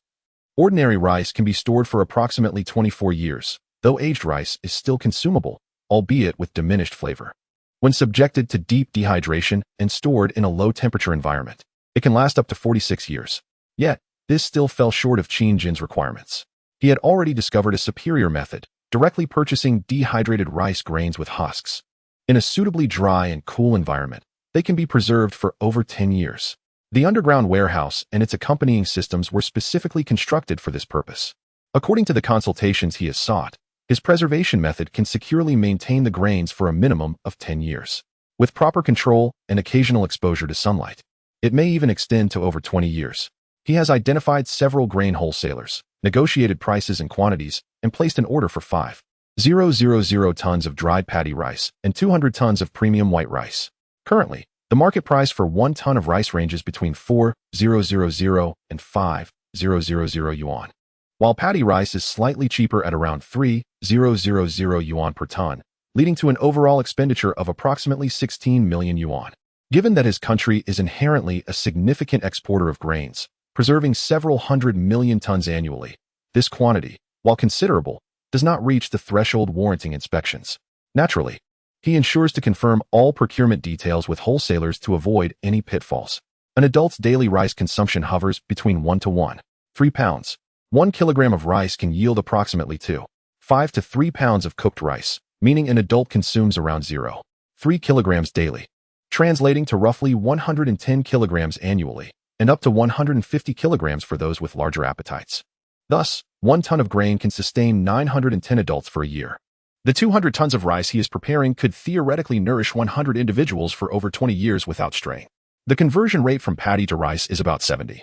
ordinary rice can be stored for approximately 24 years, though aged rice is still consumable, albeit with diminished flavor. When subjected to deep dehydration and stored in a low-temperature environment, it can last up to 46 years. Yet, this still fell short of Qin's requirements. He had already discovered a superior method, directly purchasing dehydrated rice grains with husks. In a suitably dry and cool environment, they can be preserved for over 10 years. The underground warehouse and its accompanying systems were specifically constructed for this purpose. According to the consultations he has sought, his preservation method can securely maintain the grains for a minimum of 10 years. With proper control and occasional exposure to sunlight, it may even extend to over 20 years. He has identified several grain wholesalers, negotiated prices and quantities, and placed an order for 5,000 tons of dried paddy rice and 200 tons of premium white rice. Currently, the market price for 1 ton of rice ranges between 4,000 and 5,000 yuan, while paddy rice is slightly cheaper at around 3,000 yuan per ton, leading to an overall expenditure of approximately 16 million yuan. Given that his country is inherently a significant exporter of grains, preserving several 100 million tons annually, this quantity, while considerable, does not reach the threshold warranting inspections. Naturally, he ensures to confirm all procurement details with wholesalers to avoid any pitfalls. An adult's daily rice consumption hovers between 1 to 1.3 pounds. 1 kilogram of rice can yield approximately 2.5 to 3 pounds of cooked rice, meaning an adult consumes around 0.3 kilograms daily, translating to roughly 110 kilograms annually, and up to 150 kilograms for those with larger appetites. Thus, 1 ton of grain can sustain 910 adults for a year. The 200 tons of rice he is preparing could theoretically nourish 100 individuals for over 20 years without strain. The conversion rate from paddy to rice is about 70,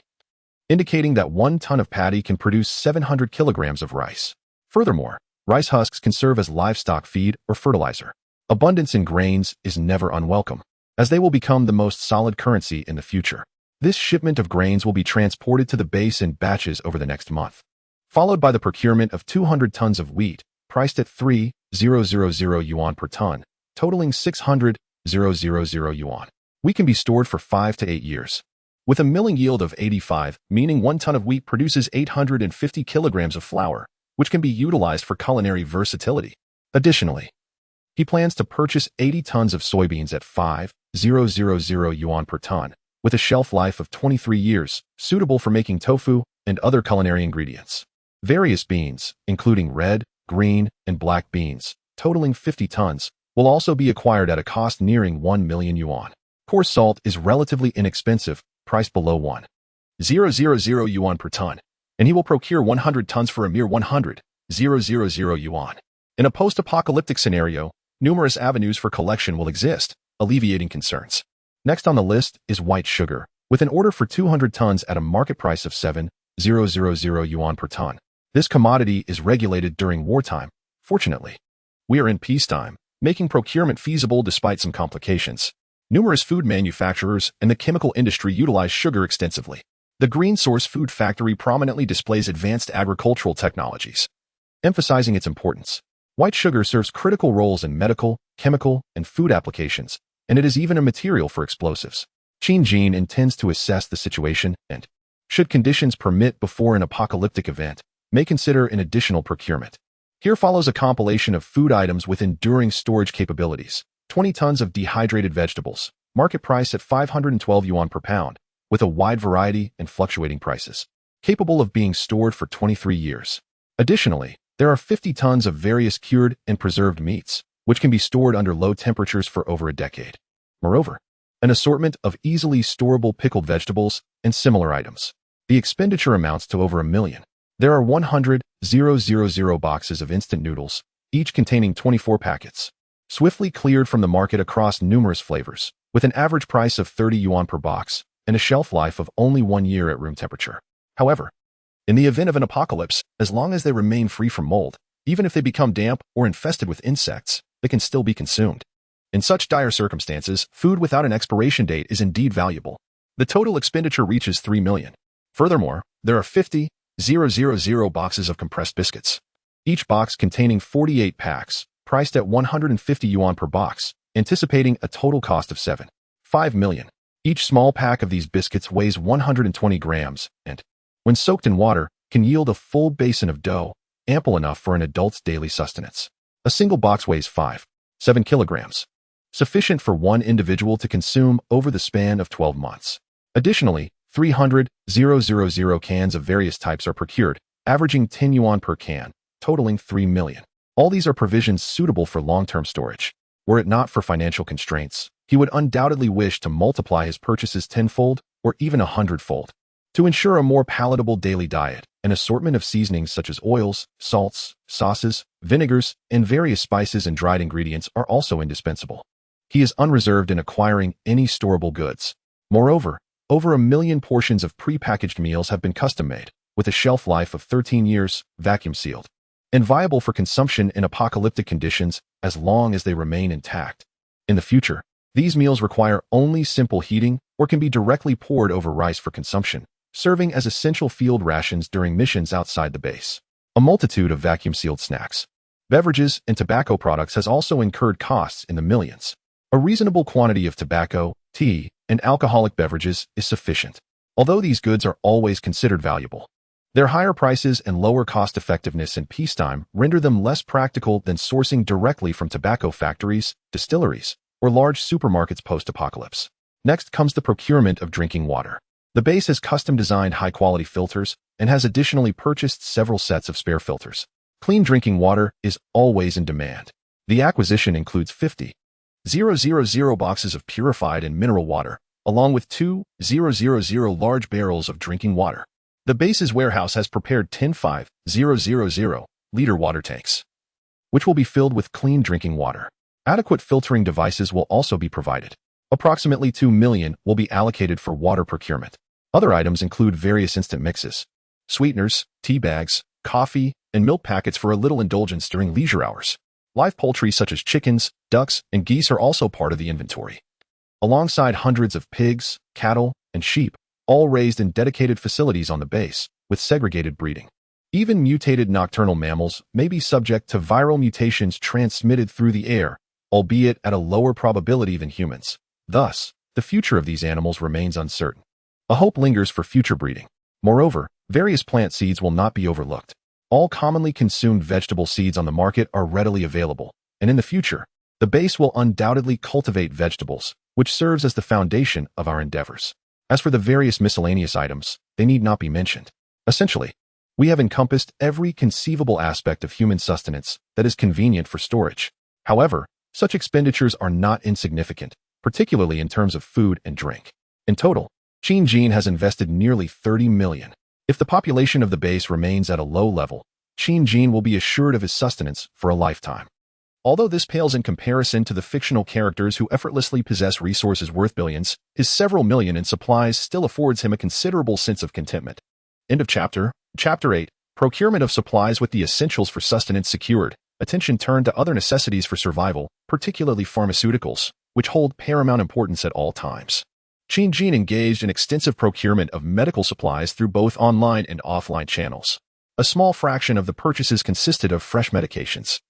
indicating that 1 ton of paddy can produce 700 kilograms of rice. Furthermore, rice husks can serve as livestock feed or fertilizer. Abundance in grains is never unwelcome, as they will become the most solid currency in the future. This shipment of grains will be transported to the base in batches over the next month, followed by the procurement of 200 tons of wheat, priced at 3,000 yuan per ton, totaling 600,000 yuan. Wheat can be stored for 5 to 8 years, with a milling yield of 85, meaning 1 ton of wheat produces 850 kilograms of flour, which can be utilized for culinary versatility. Additionally, he plans to purchase 80 tons of soybeans at 5,000 yuan per ton, with a shelf life of 23 years, suitable for making tofu and other culinary ingredients. Various beans, including red, green, and black beans, totaling 50 tons, will also be acquired at a cost nearing 1 million yuan. Coarse salt is relatively inexpensive, priced below 1,000 yuan per ton, and he will procure 100 tons for a mere 100,000 yuan. In a post-apocalyptic scenario, numerous avenues for collection will exist, alleviating concerns. Next on the list is white sugar, with an order for 200 tons at a market price of 7,000 yuan per ton. This commodity is regulated during wartime. Fortunately, we are in peacetime, making procurement feasible despite some complications. Numerous food manufacturers and the chemical industry utilize sugar extensively. The Green Source Food Factory prominently displays advanced agricultural technologies, emphasizing its importance. White sugar serves critical roles in medical, chemical, and food applications, and it is even a material for explosives. Qingjin intends to assess the situation and, should conditions permit before an apocalyptic event, may consider an additional procurement. Here follows a compilation of food items with enduring storage capabilities. 20 tons of dehydrated vegetables, market price at 512 yuan per pound, with a wide variety and fluctuating prices, capable of being stored for 23 years. Additionally, there are 50 tons of various cured and preserved meats, which can be stored under low temperatures for over a decade. Moreover, an assortment of easily storable pickled vegetables and similar items. The expenditure amounts to over 1 million. There are 100,000 boxes of instant noodles, each containing 24 packets, swiftly cleared from the market across numerous flavors, with an average price of 30 yuan per box and a shelf life of only 1 year at room temperature. However, in the event of an apocalypse, as long as they remain free from mold, even if they become damp or infested with insects, they can still be consumed. In such dire circumstances, food without an expiration date is indeed valuable. The total expenditure reaches 3 million. Furthermore, there are 50,000 boxes of compressed biscuits, each box containing 48 packs, priced at 150 yuan per box, anticipating a total cost of 7.5 million. Each small pack of these biscuits weighs 120 grams and, when soaked in water, can yield a full basin of dough, ample enough for an adult's daily sustenance. A single box weighs 5.7 kilograms, sufficient for one individual to consume over the span of 12 months. Additionally, 300,000 cans of various types are procured, averaging 10 yuan per can, totaling 3 million. All these are provisions suitable for long-term storage. Were it not for financial constraints, he would undoubtedly wish to multiply his purchases tenfold or even 100-fold. To ensure a more palatable daily diet, an assortment of seasonings such as oils, salts, sauces, vinegars, and various spices and dried ingredients are also indispensable. He is unreserved in acquiring any storable goods. Moreover, over 1 million portions of pre-packaged meals have been custom-made, with a shelf life of 13 years, vacuum-sealed, and viable for consumption in apocalyptic conditions as long as they remain intact. In the future, these meals require only simple heating or can be directly poured over rice for consumption, serving as essential field rations during missions outside the base. A multitude of vacuum-sealed snacks, beverages, and tobacco products has also incurred costs in the millions. A reasonable quantity of tobacco, tea, and alcoholic beverages is sufficient, although these goods are always considered valuable. Their higher prices and lower cost-effectiveness in peacetime render them less practical than sourcing directly from tobacco factories, distilleries, or large supermarkets post-apocalypse. Next comes the procurement of drinking water. The base has custom-designed high-quality filters and has additionally purchased several sets of spare filters. Clean drinking water is always in demand. The acquisition includes 50,000 boxes of purified and mineral water, along with 2,000 large barrels of drinking water. The base's warehouse has prepared 10 5,000-liter water tanks, which will be filled with clean drinking water. Adequate filtering devices will also be provided. Approximately 2 million will be allocated for water procurement. Other items include various instant mixes, sweeteners, tea bags, coffee, and milk packets for a little indulgence during leisure hours. Live poultry such as chickens, ducks, and geese are also part of the inventory, alongside hundreds of pigs, cattle, and sheep, all raised in dedicated facilities on the base, with segregated breeding. Even mutated nocturnal mammals may be subject to viral mutations transmitted through the air, albeit at a lower probability than humans. Thus, the future of these animals remains uncertain. A hope lingers for future breeding. Moreover, various plant seeds will not be overlooked. All commonly consumed vegetable seeds on the market are readily available, and in the future, the base will undoubtedly cultivate vegetables, which serves as the foundation of our endeavors. As for the various miscellaneous items, they need not be mentioned. Essentially, we have encompassed every conceivable aspect of human sustenance that is convenient for storage. However, such expenditures are not insignificant, particularly in terms of food and drink. In total, Qingjin has invested nearly 30 million. If the population of the base remains at a low level, Qingjin will be assured of his sustenance for a lifetime. Although this pales in comparison to the fictional characters who effortlessly possess resources worth billions, his several million in supplies still affords him a considerable sense of contentment. End of chapter. Chapter 8. Procurement of supplies with the essentials for sustenance secured. Attention turned to other necessities for survival, particularly pharmaceuticals, which hold paramount importance at all times. Qingjin engaged in extensive procurement of medical supplies through both online and offline channels. A small fraction of the purchases consisted of fresh medications,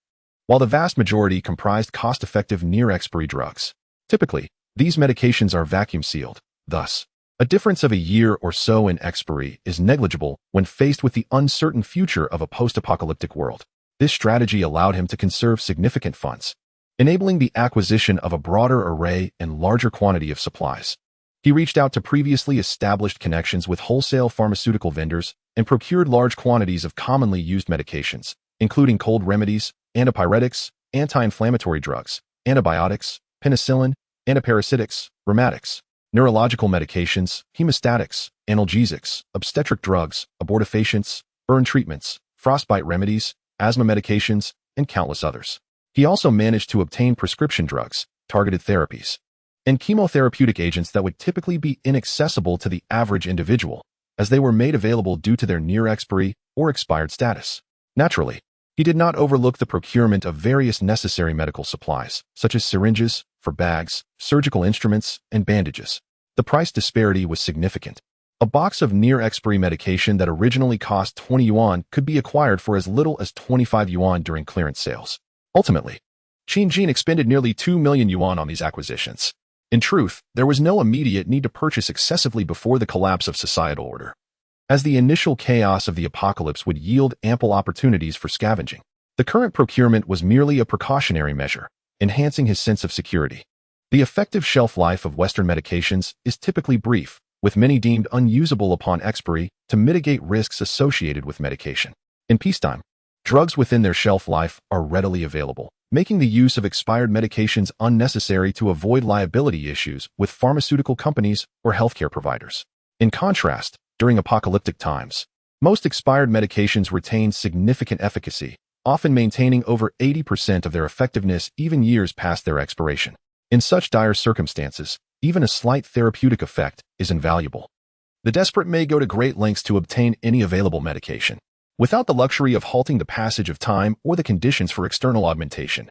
while the vast majority comprised cost-effective near-expiry drugs. Typically, these medications are vacuum-sealed. Thus, a difference of a year or so in expiry is negligible when faced with the uncertain future of a post-apocalyptic world. This strategy allowed him to conserve significant funds, enabling the acquisition of a broader array and larger quantity of supplies. He reached out to previously established connections with wholesale pharmaceutical vendors and procured large quantities of commonly used medications, including cold remedies, antipyretics, anti-inflammatory drugs, antibiotics, penicillin, antiparasitics, rheumatics, neurological medications, hemostatics, analgesics, obstetric drugs, abortifacients, burn treatments, frostbite remedies, asthma medications, and countless others. He also managed to obtain prescription drugs, targeted therapies, and chemotherapeutic agents that would typically be inaccessible to the average individual, as they were made available due to their near-expiry or expired status. Naturally, he did not overlook the procurement of various necessary medical supplies, such as syringes, for bags, surgical instruments, and bandages. The price disparity was significant. A box of near-expiry medication that originally cost 20 yuan could be acquired for as little as 25 yuan during clearance sales. Ultimately, Qingjin expended nearly 2 million yuan on these acquisitions. In truth, there was no immediate need to purchase excessively before the collapse of societal order, as the initial chaos of the apocalypse would yield ample opportunities for scavenging. The current procurement was merely a precautionary measure, enhancing his sense of security. The effective shelf life of Western medications is typically brief, with many deemed unusable upon expiry to mitigate risks associated with medication. In peacetime, drugs within their shelf life are readily available, making the use of expired medications unnecessary to avoid liability issues with pharmaceutical companies or healthcare providers. In contrast, during apocalyptic times, most expired medications retain significant efficacy, often maintaining over 80% of their effectiveness even years past their expiration. In such dire circumstances, even a slight therapeutic effect is invaluable. The desperate may go to great lengths to obtain any available medication, without the luxury of halting the passage of time or the conditions for external augmentation.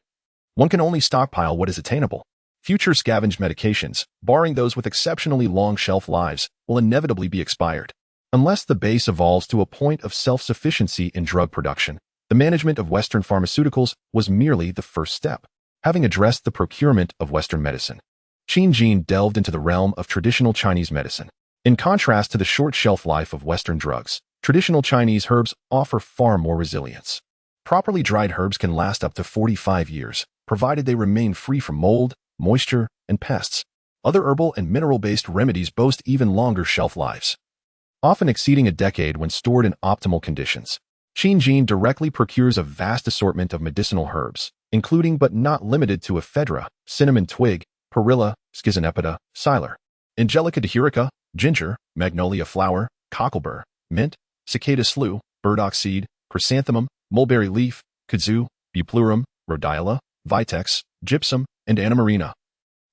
One can only stockpile what is attainable. Future scavenged medications, barring those with exceptionally long shelf lives, will inevitably be expired. Unless the base evolves to a point of self-sufficiency in drug production, the management of Western pharmaceuticals was merely the first step. Having addressed the procurement of Western medicine, Qingjin delved into the realm of traditional Chinese medicine. In contrast to the short shelf life of Western drugs, traditional Chinese herbs offer far more resilience. Properly dried herbs can last up to 45 years, provided they remain free from mold, moisture, and pests. Other herbal and mineral-based remedies boast even longer shelf lives, often exceeding a decade when stored in optimal conditions. Qingjin directly procures a vast assortment of medicinal herbs, including but not limited to ephedra, cinnamon twig, perilla, schizonepida, siler, angelica dihurica, ginger, magnolia flower, cocklebur, mint, cicada slough, burdock seed, chrysanthemum, mulberry leaf, kudzu, bupleurum, rhodiola, vitex, gypsum, and anamarina,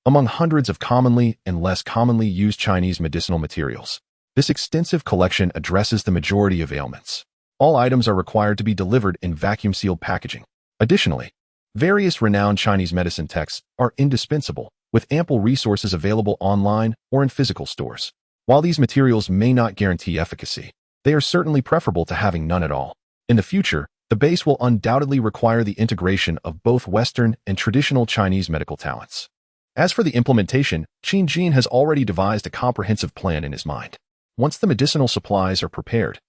among hundreds of commonly and less commonly used Chinese medicinal materials. This extensive collection addresses the majority of ailments. All items are required to be delivered in vacuum-sealed packaging. Additionally, various renowned Chinese medicine texts are indispensable, with ample resources available online or in physical stores. While these materials may not guarantee efficacy, they are certainly preferable to having none at all. In the future, the base will undoubtedly require the integration of both Western and traditional Chinese medical talents. As for the implementation, Qin Jin has already devised a comprehensive plan in his mind. Once the medicinal supplies are prepared,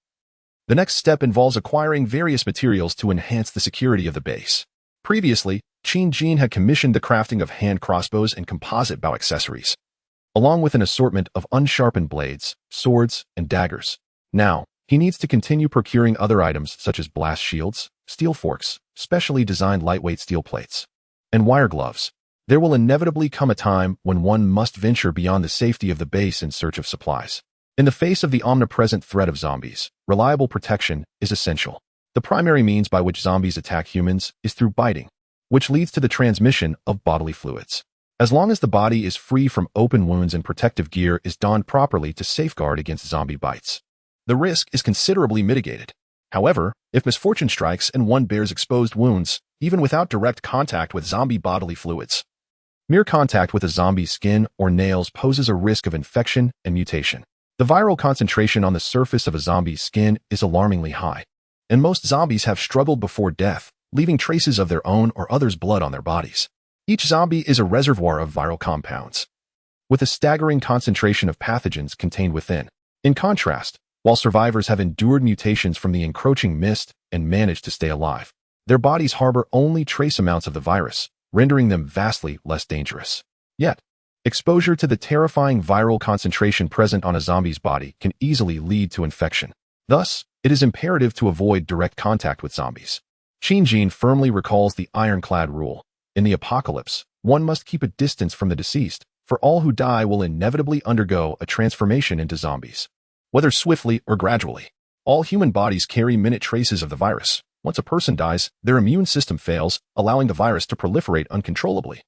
the next step involves acquiring various materials to enhance the security of the base. Previously, Qin Jin had commissioned the crafting of hand crossbows and composite bow accessories, along with an assortment of unsharpened blades, swords, and daggers. Now, he needs to continue procuring other items such as blast shields, steel forks, specially designed lightweight steel plates, and wire gloves. There will inevitably come a time when one must venture beyond the safety of the base in search of supplies. In the face of the omnipresent threat of zombies, reliable protection is essential. The primary means by which zombies attack humans is through biting, which leads to the transmission of bodily fluids. As long as the body is free from open wounds and protective gear is donned properly to safeguard against zombie bites, the risk is considerably mitigated. However, if misfortune strikes and one bears exposed wounds, even without direct contact with zombie bodily fluids, mere contact with a zombie's skin or nails poses a risk of infection and mutation. The viral concentration on the surface of a zombie's skin is alarmingly high, and most zombies have struggled before death, leaving traces of their own or others' blood on their bodies. Each zombie is a reservoir of viral compounds, with a staggering concentration of pathogens contained within. In contrast, while survivors have endured mutations from the encroaching mist and managed to stay alive, their bodies harbor only trace amounts of the virus, rendering them vastly less dangerous. Yet, exposure to the terrifying viral concentration present on a zombie's body can easily lead to infection. Thus, it is imperative to avoid direct contact with zombies. Qin Jin firmly recalls the ironclad rule. In the apocalypse, one must keep a distance from the deceased, for all who die will inevitably undergo a transformation into zombies. Whether swiftly or gradually, all human bodies carry minute traces of the virus. Once a person dies, their immune system fails, allowing the virus to proliferate uncontrollably,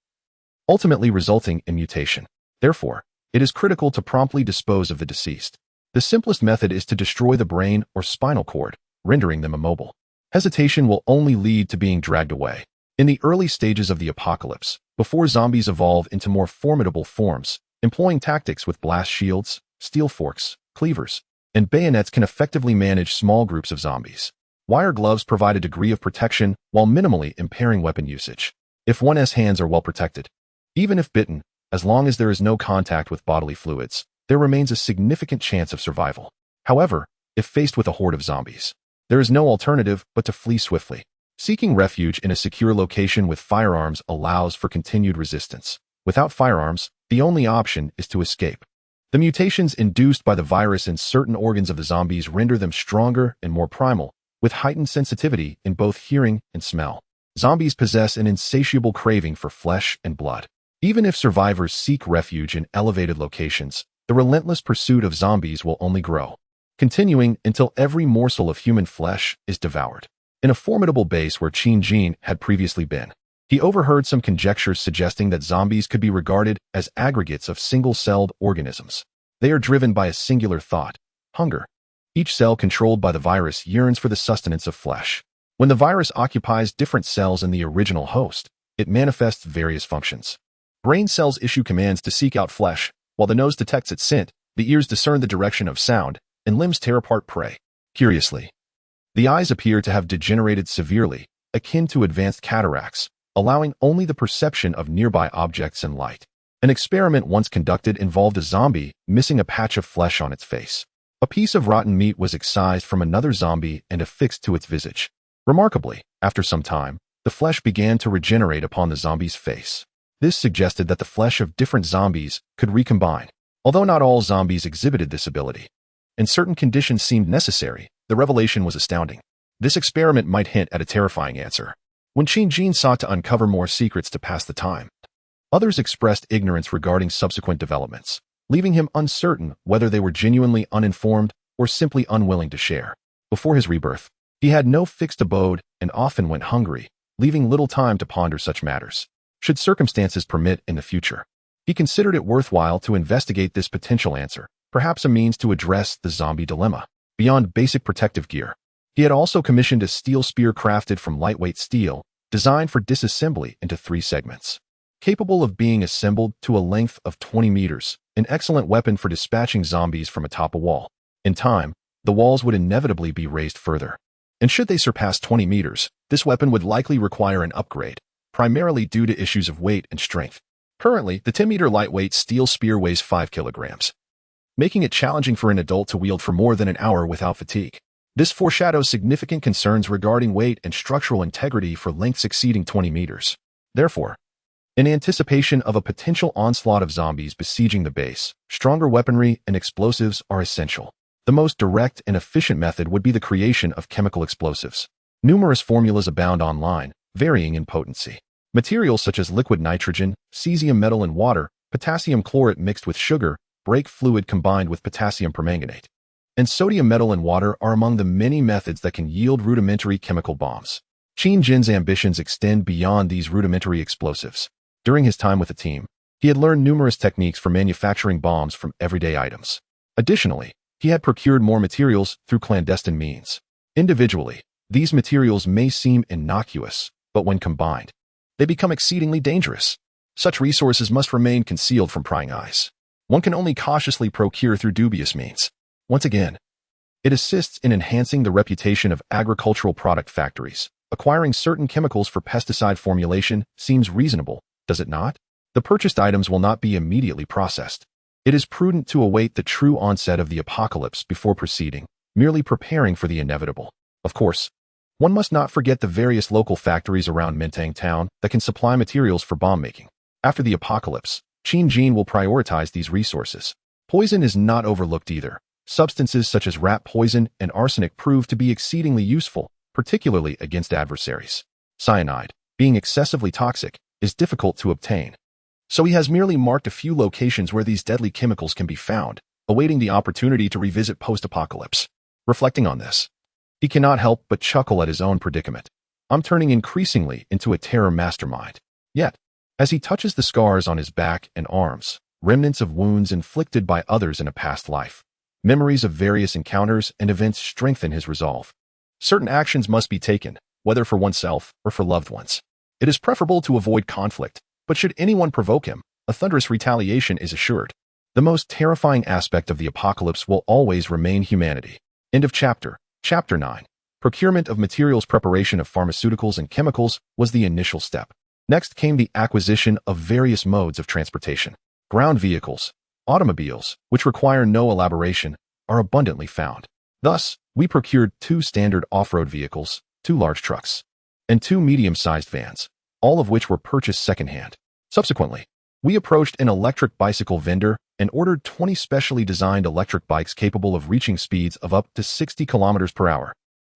ultimately resulting in mutation. Therefore, it is critical to promptly dispose of the deceased. The simplest method is to destroy the brain or spinal cord, rendering them immobile. Hesitation will only lead to being dragged away. In the early stages of the apocalypse, before zombies evolve into more formidable forms, employing tactics with blast shields, steel forks, cleavers, and bayonets can effectively manage small groups of zombies. Wire gloves provide a degree of protection while minimally impairing weapon usage. If one's hands are well protected, even if bitten, as long as there is no contact with bodily fluids, there remains a significant chance of survival. However, if faced with a horde of zombies, there is no alternative but to flee swiftly. Seeking refuge in a secure location with firearms allows for continued resistance. Without firearms, the only option is to escape. The mutations induced by the virus in certain organs of the zombies render them stronger and more primal, with heightened sensitivity in both hearing and smell. Zombies possess an insatiable craving for flesh and blood. Even if survivors seek refuge in elevated locations, the relentless pursuit of zombies will only grow, continuing until every morsel of human flesh is devoured. In a formidable base where Qin Jin had previously been, he overheard some conjectures suggesting that zombies could be regarded as aggregates of single-celled organisms. They are driven by a singular thought: hunger. Each cell controlled by the virus yearns for the sustenance of flesh. When the virus occupies different cells in the original host, it manifests various functions. Brain cells issue commands to seek out flesh, while the nose detects its scent, the ears discern the direction of sound, and limbs tear apart prey. Curiously, the eyes appear to have degenerated severely, akin to advanced cataracts, allowing only the perception of nearby objects and light. An experiment once conducted involved a zombie missing a patch of flesh on its face. A piece of rotten meat was excised from another zombie and affixed to its visage. Remarkably, after some time, the flesh began to regenerate upon the zombie's face. This suggested that the flesh of different zombies could recombine. Although not all zombies exhibited this ability, and certain conditions seemed necessary, the revelation was astounding. This experiment might hint at a terrifying answer. When Qin Jin sought to uncover more secrets to pass the time, others expressed ignorance regarding subsequent developments, leaving him uncertain whether they were genuinely uninformed or simply unwilling to share. Before his rebirth, he had no fixed abode and often went hungry, leaving little time to ponder such matters. Should circumstances permit in the future, he considered it worthwhile to investigate this potential answer, perhaps a means to address the zombie dilemma. Beyond basic protective gear, he had also commissioned a steel spear crafted from lightweight steel, designed for disassembly into 3 segments. Capable of being assembled to a length of 20 meters, an excellent weapon for dispatching zombies from atop a wall. In time, the walls would inevitably be raised further. And should they surpass 20 meters, this weapon would likely require an upgrade, primarily due to issues of weight and strength. Currently, the 10-meter lightweight steel spear weighs 5 kilograms, making it challenging for an adult to wield for more than an hour without fatigue. This foreshadows significant concerns regarding weight and structural integrity for lengths exceeding 20 meters. Therefore, in anticipation of a potential onslaught of zombies besieging the base, stronger weaponry and explosives are essential. The most direct and efficient method would be the creation of chemical explosives. Numerous formulas abound online, varying in potency. Materials such as liquid nitrogen, cesium metal and water, potassium chlorate mixed with sugar, brake fluid combined with potassium permanganate, and sodium metal and water are among the many methods that can yield rudimentary chemical bombs. Qin Jin's ambitions extend beyond these rudimentary explosives. During his time with the team, he had learned numerous techniques for manufacturing bombs from everyday items. Additionally, he had procured more materials through clandestine means. Individually, these materials may seem innocuous, but when combined, they become exceedingly dangerous. Such resources must remain concealed from prying eyes. One can only cautiously procure through dubious means. Once again, it assists in enhancing the reputation of agricultural product factories. Acquiring certain chemicals for pesticide formulation seems reasonable, does it not? The purchased items will not be immediately processed. It is prudent to await the true onset of the apocalypse before proceeding, merely preparing for the inevitable. Of course, one must not forget the various local factories around Mintang Town that can supply materials for bomb making. After the apocalypse, Qin Jin will prioritize these resources. Poison is not overlooked either. Substances such as rat poison and arsenic prove to be exceedingly useful, particularly against adversaries. Cyanide, being excessively toxic, is difficult to obtain. So he has merely marked a few locations where these deadly chemicals can be found, awaiting the opportunity to revisit post-apocalypse. Reflecting on this, he cannot help but chuckle at his own predicament. I'm turning increasingly into a terror mastermind. Yet, as he touches the scars on his back and arms, remnants of wounds inflicted by others in a past life, memories of various encounters and events strengthen his resolve. Certain actions must be taken, whether for oneself or for loved ones. It is preferable to avoid conflict, but should anyone provoke him, a thunderous retaliation is assured. The most terrifying aspect of the apocalypse will always remain humanity. End of chapter. Chapter 9. Procurement of materials. Preparation of pharmaceuticals and chemicals was the initial step. Next came the acquisition of various modes of transportation. Ground vehicles, automobiles, which require no elaboration, are abundantly found. Thus, we procured 2 standard off-road vehicles, 2 large trucks, and 2 medium-sized vans, all of which were purchased secondhand. Subsequently, we approached an electric bicycle vendor and ordered 20 specially designed electric bikes capable of reaching speeds of up to 60 kilometers per hour.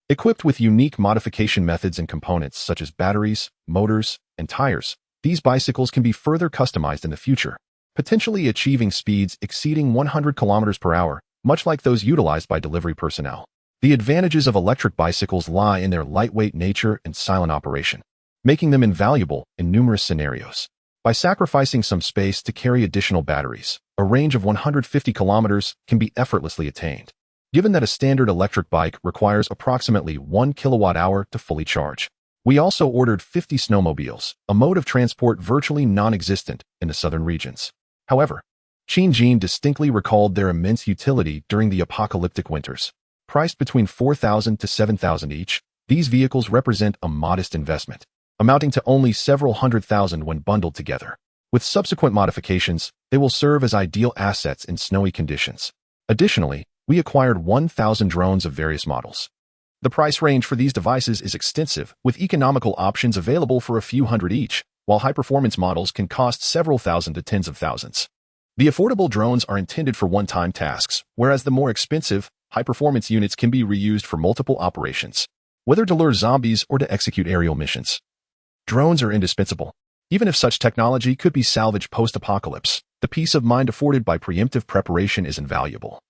Equipped with unique modification methods and components such as batteries, motors, and tires, these bicycles can be further customized in the future, potentially achieving speeds exceeding 100 kilometers per hour, much like those utilized by delivery personnel. The advantages of electric bicycles lie in their lightweight nature and silent operation, making them invaluable in numerous scenarios. By sacrificing some space to carry additional batteries, a range of 150 kilometers can be effortlessly attained. Given that a standard electric bike requires approximately 1 kilowatt-hour to fully charge, we also ordered 50 snowmobiles, a mode of transport virtually non-existent in the southern regions. However, Qin Jin distinctly recalled their immense utility during the apocalyptic winters. Priced between 4,000 to 7,000 each, these vehicles represent a modest investment, amounting to only several hundred thousand when bundled together. With subsequent modifications, they will serve as ideal assets in snowy conditions. Additionally, we acquired 1,000 drones of various models. The price range for these devices is extensive, with economical options available for a few hundred each, while high-performance models can cost several thousand to tens of thousands. The affordable drones are intended for one-time tasks, whereas the more expensive, high-performance units can be reused for multiple operations, whether to lure zombies or to execute aerial missions. Drones are indispensable. Even if such technology could be salvaged post-apocalypse, the peace of mind afforded by preemptive preparation is invaluable,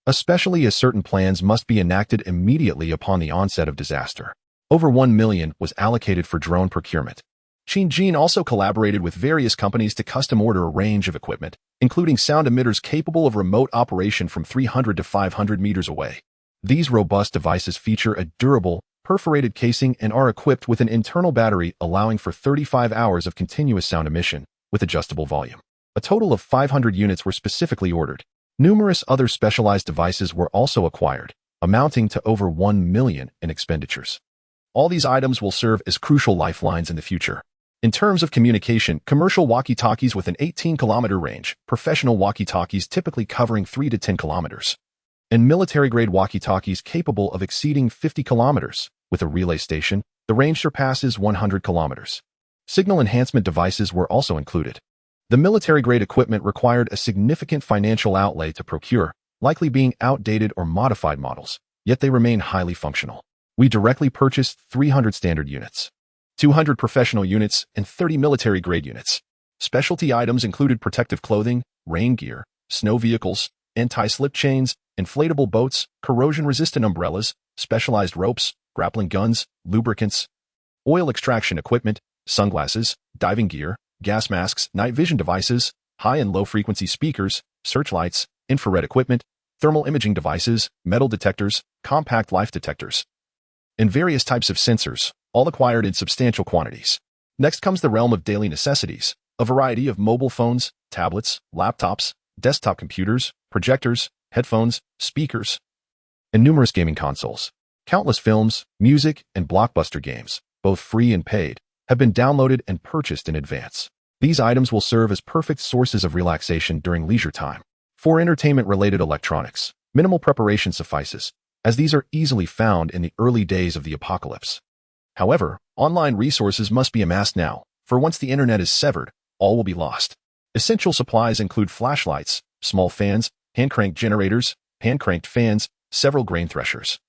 especially as certain plans must be enacted immediately upon the onset of disaster. Over 1 million was allocated for drone procurement. Qingjin also collaborated with various companies to custom order a range of equipment, including sound emitters capable of remote operation from 300 to 500 meters away. These robust devices feature a durable, perforated casing and are equipped with an internal battery allowing for 35 hours of continuous sound emission, with adjustable volume. A total of 500 units were specifically ordered. Numerous other specialized devices were also acquired, amounting to over 1 million in expenditures. All these items will serve as crucial lifelines in the future. In terms of communication, commercial walkie-talkies with an 18-kilometer range, professional walkie-talkies typically covering 3 to 10 kilometers, and military-grade walkie-talkies capable of exceeding 50 kilometers. With a relay station, the range surpasses 100 kilometers. Signal enhancement devices were also included. The military-grade equipment required a significant financial outlay to procure, likely being outdated or modified models, yet they remain highly functional. We directly purchased 300 standard units, 200 professional units, and 30 military-grade units. Specialty items included protective clothing, rain gear, snow vehicles, anti-slip chains, inflatable boats, corrosion-resistant umbrellas, specialized ropes, grappling guns, lubricants, oil extraction equipment, sunglasses, diving gear, gas masks, night vision devices, high and low-frequency speakers, searchlights, infrared equipment, thermal imaging devices, metal detectors, compact life detectors, and various types of sensors, all acquired in substantial quantities. Next comes the realm of daily necessities, a variety of mobile phones, tablets, laptops, desktop computers, projectors, headphones, speakers, and numerous gaming consoles. Countless films, music, and blockbuster games, both free and paid, have been downloaded and purchased in advance. These items will serve as perfect sources of relaxation during leisure time. For entertainment-related electronics, minimal preparation suffices, as these are easily found in the early days of the apocalypse. However, online resources must be amassed now, for once the internet is severed, all will be lost. Essential supplies include flashlights, small fans, hand-cranked generators, hand-cranked fans, several grain threshers,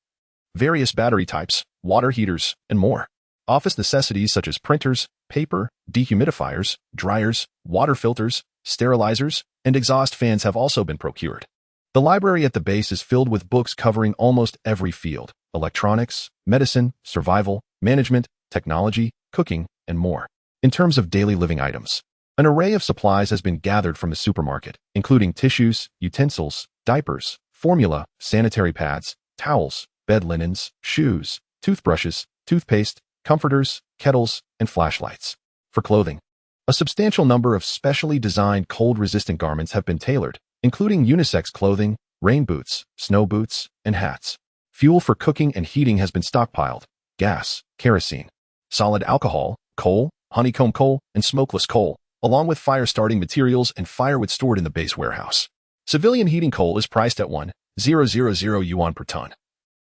various battery types, water heaters, and more. Office necessities such as printers, paper, dehumidifiers, dryers, water filters, sterilizers, and exhaust fans have also been procured. The library at the base is filled with books covering almost every field: electronics, medicine, survival, management, technology, cooking, and more. In terms of daily living items, an array of supplies has been gathered from the supermarket, including tissues, utensils, diapers, formula, sanitary pads, towels, bed linens, shoes, toothbrushes, toothpaste, comforters, kettles, and flashlights. For clothing, a substantial number of specially designed cold-resistant garments have been tailored, including unisex clothing, rain boots, snow boots, and hats. Fuel for cooking and heating has been stockpiled: gas, kerosene, solid alcohol, coal, honeycomb coal, and smokeless coal, along with fire-starting materials and firewood stored in the base warehouse. Civilian heating coal is priced at 1,000 yuan per ton,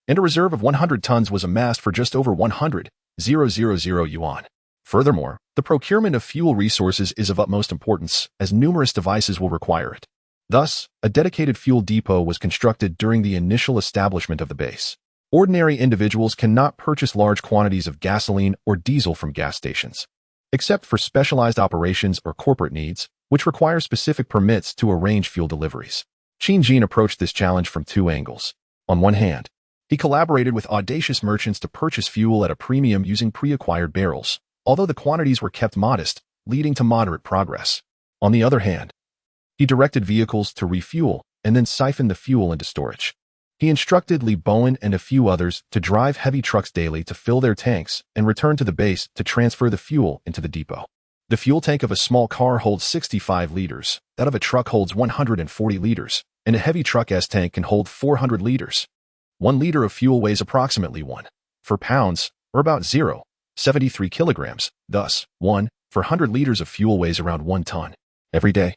and a reserve of 100 tons was amassed for just over 100,000 yuan. Furthermore, the procurement of fuel resources is of utmost importance, as numerous devices will require it. Thus, a dedicated fuel depot was constructed during the initial establishment of the base. Ordinary individuals cannot purchase large quantities of gasoline or diesel from gas stations, except for specialized operations or corporate needs, which require specific permits to arrange fuel deliveries. Qingjin approached this challenge from two angles. On one hand, he collaborated with audacious merchants to purchase fuel at a premium using pre-acquired barrels, although the quantities were kept modest, leading to moderate progress. On the other hand, he directed vehicles to refuel and then siphon the fuel into storage. He instructed Li Bowen and a few others to drive heavy trucks daily to fill their tanks and return to the base to transfer the fuel into the depot. The fuel tank of a small car holds 65 liters, that of a truck holds 140 liters, and a heavy truck S-tank can hold 400 liters. 1 liter of fuel weighs approximately 1 pounds, or about 0.73 kilograms. Thus, 100 liters of fuel weighs around 1 ton. Every day,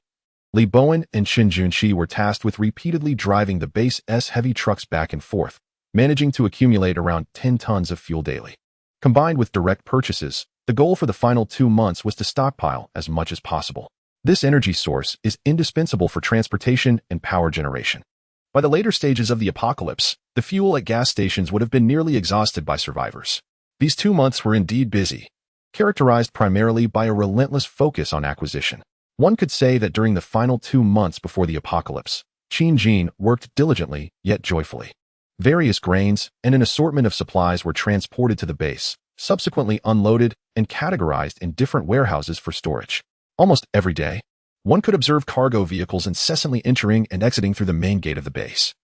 Li Bowen and Shin Junshi were tasked with repeatedly driving the base's heavy trucks back and forth, managing to accumulate around 10 tons of fuel daily. Combined with direct purchases, the goal for the final 2 months was to stockpile as much as possible. This energy source is indispensable for transportation and power generation. By the later stages of the apocalypse, the fuel at gas stations would have been nearly exhausted by survivors. These 2 months were indeed busy, characterized primarily by a relentless focus on acquisition. One could say that during the final 2 months before the apocalypse, Qingjin worked diligently yet joyfully. Various grains and an assortment of supplies were transported to the base, subsequently unloaded and categorized in different warehouses for storage. Almost every day, one could observe cargo vehicles incessantly entering and exiting through the main gate of the base.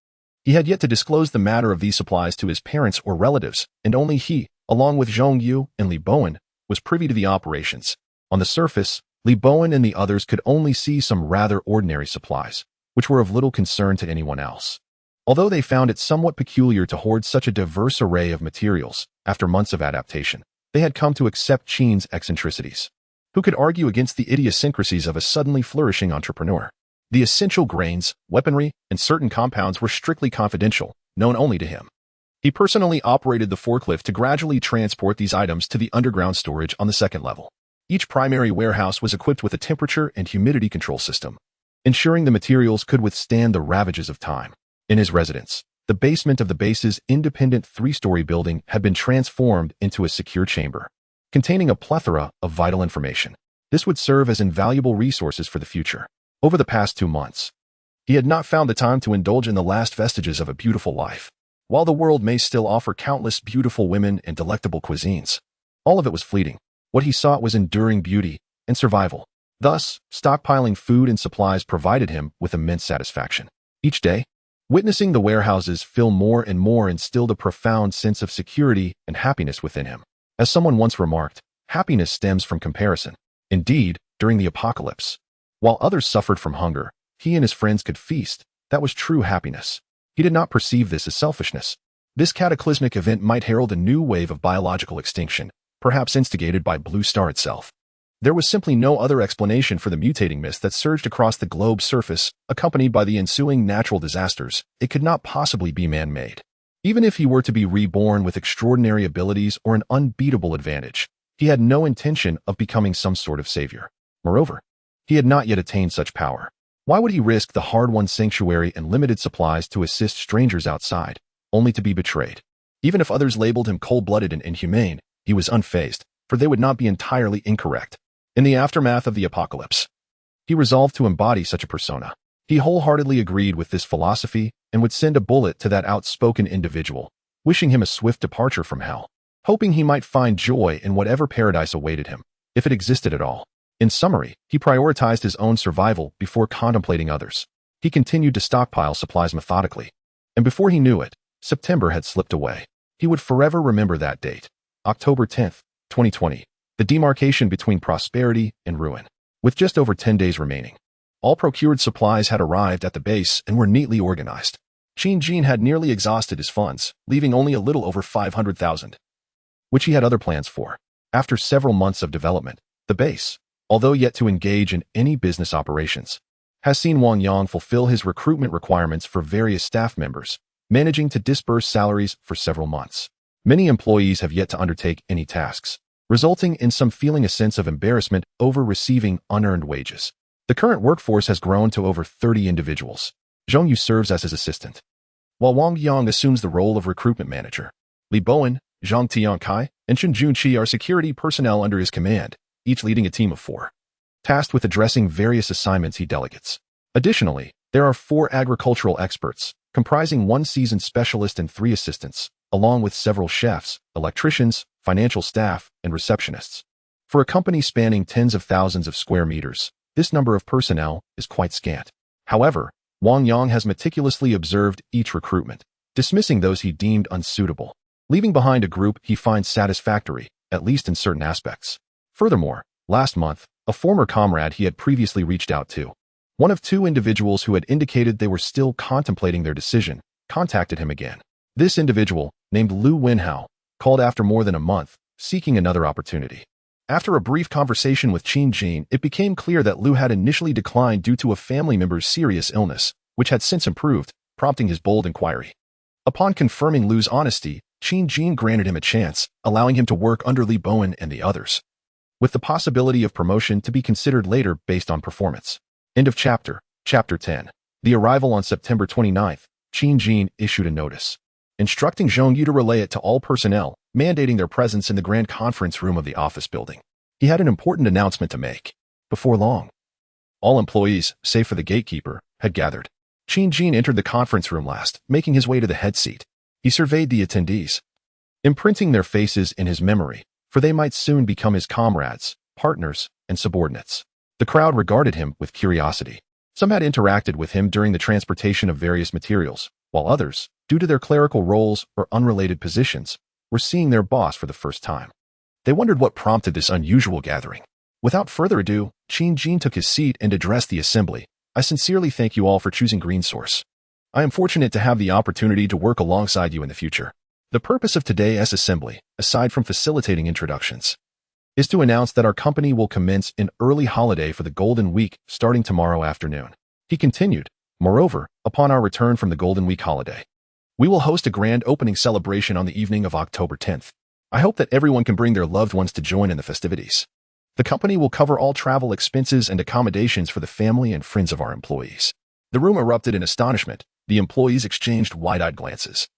He had yet to disclose the matter of these supplies to his parents or relatives, and only he, along with Zhong Yu and Li Bowen, was privy to the operations. On the surface, Li Bowen and the others could only see some rather ordinary supplies, which were of little concern to anyone else. Although they found it somewhat peculiar to hoard such a diverse array of materials, after months of adaptation, they had come to accept Qin's eccentricities. Who could argue against the idiosyncrasies of a suddenly flourishing entrepreneur? The essential grains, weaponry, and certain compounds were strictly confidential, known only to him. He personally operated the forklift to gradually transport these items to the underground storage on the second level. Each primary warehouse was equipped with a temperature and humidity control system, ensuring the materials could withstand the ravages of time. In his residence, the basement of the base's independent three-story building had been transformed into a secure chamber, containing a plethora of vital information. This would serve as invaluable resources for the future. Over the past 2 months, he had not found the time to indulge in the last vestiges of a beautiful life. While the world may still offer countless beautiful women and delectable cuisines, all of it was fleeting. What he sought was enduring beauty and survival. Thus, stockpiling food and supplies provided him with immense satisfaction. Each day, witnessing the warehouses fill more and more instilled a profound sense of security and happiness within him. As someone once remarked, happiness stems from comparison. Indeed, during the apocalypse, while others suffered from hunger, he and his friends could feast. That was true happiness. He did not perceive this as selfishness. This cataclysmic event might herald a new wave of biological extinction, perhaps instigated by Blue Star itself. There was simply no other explanation for the mutating mist that surged across the globe's surface, accompanied by the ensuing natural disasters. It could not possibly be man-made. Even if he were to be reborn with extraordinary abilities or an unbeatable advantage, he had no intention of becoming some sort of savior. Moreover, he had not yet attained such power. Why would he risk the hard-won sanctuary and limited supplies to assist strangers outside, only to be betrayed? Even if others labeled him cold-blooded and inhumane, he was unfazed, for they would not be entirely incorrect. In the aftermath of the apocalypse, he resolved to embody such a persona. He wholeheartedly agreed with this philosophy and would send a bullet to that outspoken individual, wishing him a swift departure from hell, hoping he might find joy in whatever paradise awaited him, if it existed at all. In summary, he prioritized his own survival before contemplating others. He continued to stockpile supplies methodically, and before he knew it, September had slipped away. He would forever remember that date, October 10th, 2020, the demarcation between prosperity and ruin. With just over 10 days remaining, all procured supplies had arrived at the base and were neatly organized. Qin had nearly exhausted his funds, leaving only a little over 500,000, which he had other plans for. After several months of development, the base, although yet to engage in any business operations, has seen Wang Yang fulfill his recruitment requirements for various staff members, managing to disburse salaries for several months. Many employees have yet to undertake any tasks, resulting in some feeling a sense of embarrassment over receiving unearned wages. The current workforce has grown to over 30 individuals. Zhong Yu serves as his assistant, while Wang Yang assumes the role of recruitment manager. Li Bowen, Zhang Tiankai, and Chen Junqi are security personnel under his command, each leading a team of 4, tasked with addressing various assignments he delegates. Additionally, there are 4 agricultural experts, comprising 1 seasoned specialist and 3 assistants, along with several chefs, electricians, financial staff, and receptionists. For a company spanning tens of thousands of square meters, this number of personnel is quite scant. However, Wang Yang has meticulously observed each recruitment, dismissing those he deemed unsuitable, leaving behind a group he finds satisfactory, at least in certain aspects. Furthermore, last month, a former comrade he had previously reached out to, one of 2 individuals who had indicated they were still contemplating their decision, contacted him again. This individual, named Lu Wenhao, called after more than a month, seeking another opportunity. After a brief conversation with Qin, it became clear that Lu had initially declined due to a family member's serious illness, which had since improved, prompting his bold inquiry. Upon confirming Lu's honesty, Qin granted him a chance, allowing him to work under Li Bowen and the others, with the possibility of promotion to be considered later based on performance. End of chapter. Chapter 10. The arrival on September 29th, Qin issued a notice, instructing Zhong Yu to relay it to all personnel, mandating their presence in the grand conference room of the office building. He had an important announcement to make. Before long, all employees, save for the gatekeeper, had gathered. Qin entered the conference room last, making his way to the head seat. He surveyed the attendees, imprinting their faces in his memory, for they might soon become his comrades, partners, and subordinates. The crowd regarded him with curiosity. Some had interacted with him during the transportation of various materials, while others, due to their clerical roles or unrelated positions, were seeing their boss for the first time. They wondered what prompted this unusual gathering. Without further ado, Jin took his seat and addressed the assembly. I sincerely thank you all for choosing Green Source. I am fortunate to have the opportunity to work alongside you in the future. The purpose of today's assembly, aside from facilitating introductions, is to announce that our company will commence an early holiday for the Golden Week starting tomorrow afternoon. He continued, moreover, upon our return from the Golden Week holiday, we will host a grand opening celebration on the evening of October 10th. I hope that everyone can bring their loved ones to join in the festivities. The company will cover all travel expenses and accommodations for the family and friends of our employees. The room erupted in astonishment. The employees exchanged wide-eyed glances,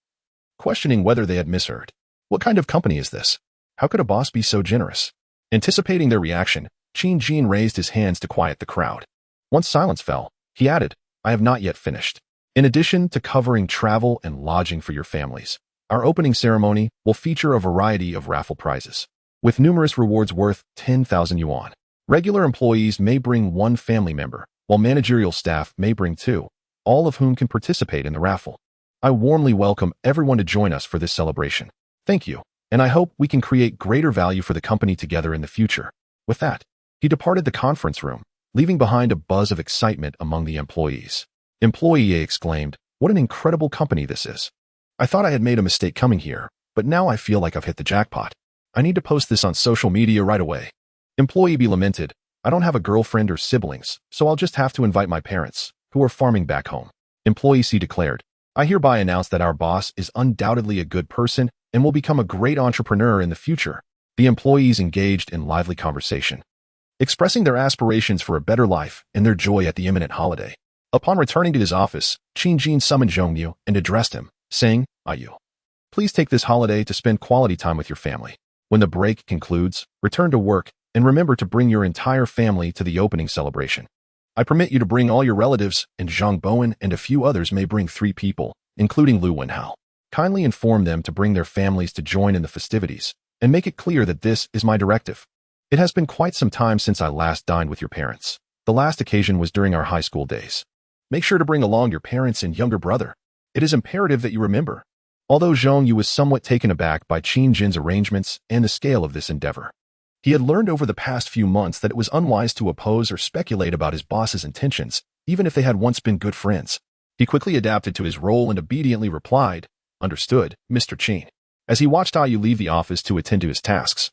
questioning whether they had misheard. What kind of company is this? How could a boss be so generous? Anticipating their reaction, Jin raised his hands to quiet the crowd. Once silence fell, he added, I have not yet finished. In addition to covering travel and lodging for your families, our opening ceremony will feature a variety of raffle prizes, with numerous rewards worth 10,000 yuan. Regular employees may bring one family member, while managerial staff may bring two, all of whom can participate in the raffle. I warmly welcome everyone to join us for this celebration. Thank you, and I hope we can create greater value for the company together in the future. With that, he departed the conference room, leaving behind a buzz of excitement among the employees. Employee A exclaimed, what an incredible company this is. I thought I had made a mistake coming here, but now I feel like I've hit the jackpot. I need to post this on social media right away. Employee B lamented, I don't have a girlfriend or siblings, so I'll just have to invite my parents, who are farming back home. Employee C declared, I hereby announce that our boss is undoubtedly a good person and will become a great entrepreneur in the future. The employees engaged in lively conversation, expressing their aspirations for a better life and their joy at the imminent holiday. Upon returning to his office, Jin summoned Zhongyu and addressed him, saying, Ayu, please take this holiday to spend quality time with your family. When the break concludes, return to work and remember to bring your entire family to the opening celebration. I permit you to bring all your relatives, and Zhang Bowen and a few others may bring 3 people, including Lu Wenhao. Kindly inform them to bring their families to join in the festivities, and make it clear that this is my directive. It has been quite some time since I last dined with your parents. The last occasion was during our high school days. Make sure to bring along your parents and younger brother. It is imperative that you remember. Although Zhongyu was somewhat taken aback by Jin's arrangements and the scale of this endeavor, he had learned over the past few months that it was unwise to oppose or speculate about his boss's intentions, even if they had once been good friends. He quickly adapted to his role and obediently replied, Understood, Mr. Qin. As he watched Ayu leave the office to attend to his tasks,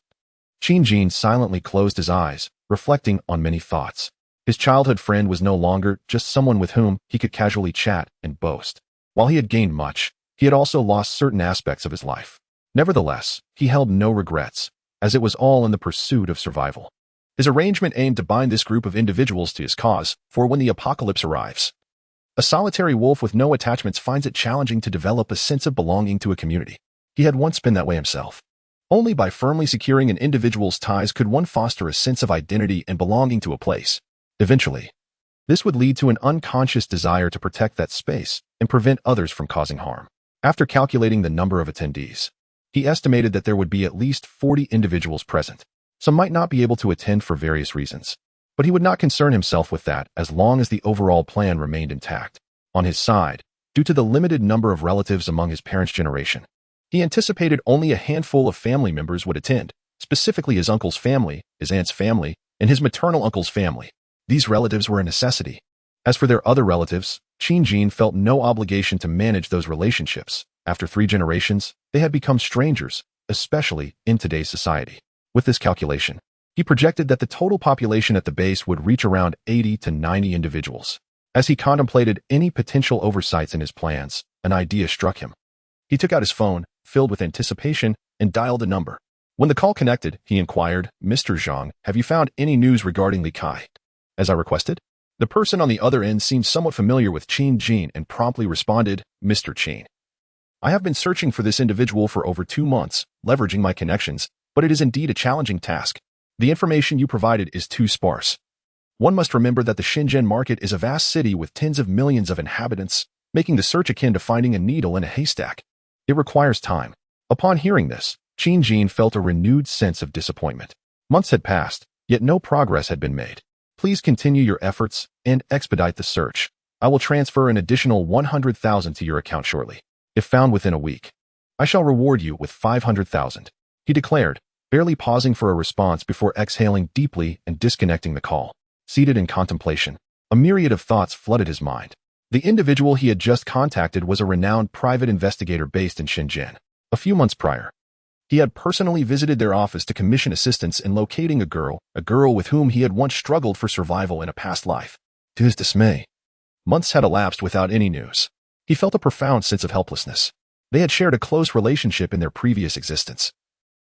Jin silently closed his eyes, reflecting on many thoughts. His childhood friend was no longer just someone with whom he could casually chat and boast. While he had gained much, he had also lost certain aspects of his life. Nevertheless, he held no regrets, as it was all in the pursuit of survival. His arrangement aimed to bind this group of individuals to his cause, for when the apocalypse arrives, a solitary wolf with no attachments finds it challenging to develop a sense of belonging to a community. He had once been that way himself. Only by firmly securing an individual's ties could one foster a sense of identity and belonging to a place. Eventually, this would lead to an unconscious desire to protect that space and prevent others from causing harm. After calculating the number of attendees, he estimated that there would be at least 40 individuals present. Some might not be able to attend for various reasons, but he would not concern himself with that as long as the overall plan remained intact. On his side, due to the limited number of relatives among his parents' generation, he anticipated only a handful of family members would attend, specifically his uncle's family, his aunt's family, and his maternal uncle's family. These relatives were a necessity. As for their other relatives, Jin felt no obligation to manage those relationships. After 3 generations, they had become strangers, especially in today's society. With this calculation, he projected that the total population at the base would reach around 80 to 90 individuals. As he contemplated any potential oversights in his plans, an idea struck him. He took out his phone, filled with anticipation, and dialed a number. When the call connected, he inquired, Mr. Zhang, have you found any news regarding Li Kai? As I requested? The person on the other end seemed somewhat familiar with Jin and promptly responded, Mr. Qin. I have been searching for this individual for over 2 months, leveraging my connections, but it is indeed a challenging task. The information you provided is too sparse. One must remember that the Shenzhen market is a vast city with tens of millions of inhabitants, making the search akin to finding a needle in a haystack. It requires time. Upon hearing this, Qin Jin felt a renewed sense of disappointment. Months had passed, yet no progress had been made. Please continue your efforts and expedite the search. I will transfer an additional 100,000 to your account shortly. If found within a week, I shall reward you with 500,000, he declared, barely pausing for a response before exhaling deeply and disconnecting the call. Seated in contemplation, a myriad of thoughts flooded his mind. The individual he had just contacted was a renowned private investigator based in Shenzhen. A few months prior, he had personally visited their office to commission assistance in locating a girl with whom he had once struggled for survival in a past life. To his dismay, months had elapsed without any news. He felt a profound sense of helplessness. They had shared a close relationship in their previous existence.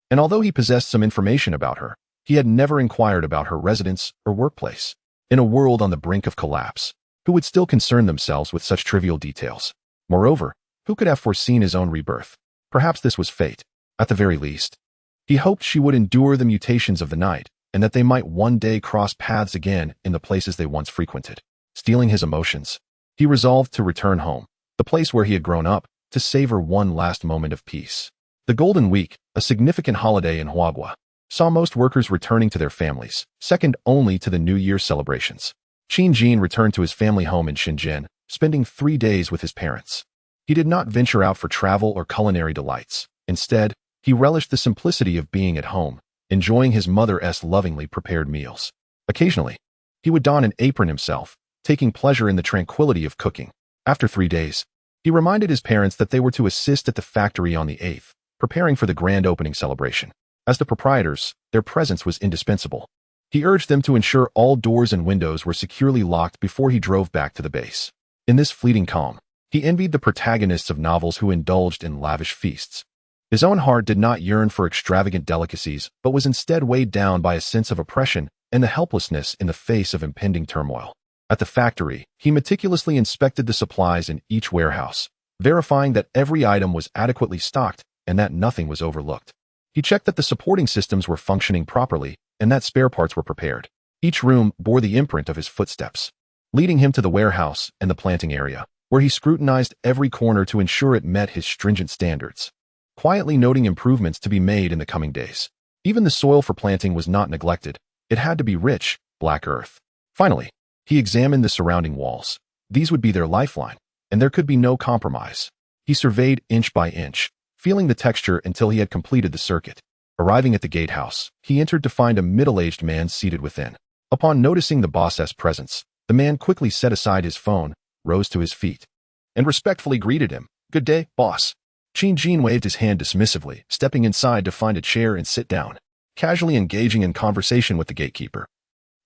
And although he possessed some information about her, he had never inquired about her residence or workplace. In a world on the brink of collapse, who would still concern themselves with such trivial details? Moreover, who could have foreseen his own rebirth? Perhaps this was fate. At the very least, he hoped she would endure the mutations of the night, and that they might one day cross paths again in the places they once frequented. Stealing his emotions, he resolved to return home, the place where he had grown up, to savor one last moment of peace. The Golden Week, a significant holiday in Huagua, saw most workers returning to their families, second only to the New Year celebrations. Qin Jin returned to his family home in Shenzhen, spending 3 days with his parents. He did not venture out for travel or culinary delights. Instead, he relished the simplicity of being at home, enjoying his mother's lovingly prepared meals. Occasionally, he would don an apron himself, taking pleasure in the tranquility of cooking. After 3 days, he reminded his parents that they were to assist at the factory on the 8th, preparing for the grand opening celebration. As the proprietors, their presence was indispensable. He urged them to ensure all doors and windows were securely locked before he drove back to the base. In this fleeting calm, he envied the protagonists of novels who indulged in lavish feasts. His own heart did not yearn for extravagant delicacies, but was instead weighed down by a sense of oppression and the helplessness in the face of impending turmoil. At the factory, he meticulously inspected the supplies in each warehouse, verifying that every item was adequately stocked and that nothing was overlooked. He checked that the supporting systems were functioning properly and that spare parts were prepared. Each room bore the imprint of his footsteps, leading him to the warehouse and the planting area, where he scrutinized every corner to ensure it met his stringent standards, quietly noting improvements to be made in the coming days. Even the soil for planting was not neglected. It had to be rich, black earth. Finally, he examined the surrounding walls. These would be their lifeline, and there could be no compromise. He surveyed inch by inch, feeling the texture until he had completed the circuit. Arriving at the gatehouse, he entered to find a middle-aged man seated within. Upon noticing the boss's presence, the man quickly set aside his phone, rose to his feet, and respectfully greeted him. "Good day, boss." Qin Jin waved his hand dismissively, stepping inside to find a chair and sit down, casually engaging in conversation with the gatekeeper.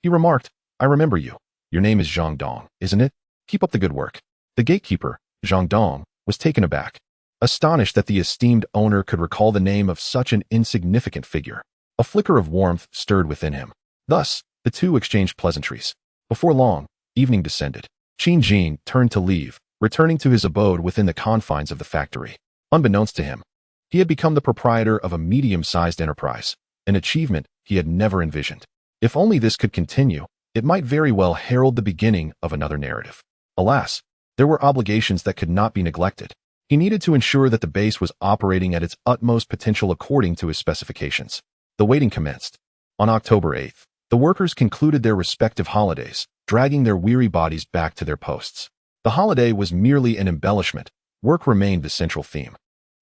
He remarked, "I remember you. Your name is Zhang Dong, isn't it? Keep up the good work." The gatekeeper, Zhang Dong, was taken aback, astonished that the esteemed owner could recall the name of such an insignificant figure. A flicker of warmth stirred within him. Thus, the two exchanged pleasantries. Before long, evening descended. Qin Jin turned to leave, returning to his abode within the confines of the factory. Unbeknownst to him, he had become the proprietor of a medium-sized enterprise, an achievement he had never envisioned. If only this could continue, it might very well herald the beginning of another narrative. Alas, there were obligations that could not be neglected. He needed to ensure that the base was operating at its utmost potential according to his specifications. The waiting commenced. On October 8th, the workers concluded their respective holidays, dragging their weary bodies back to their posts. The holiday was merely an embellishment. Work remained the central theme.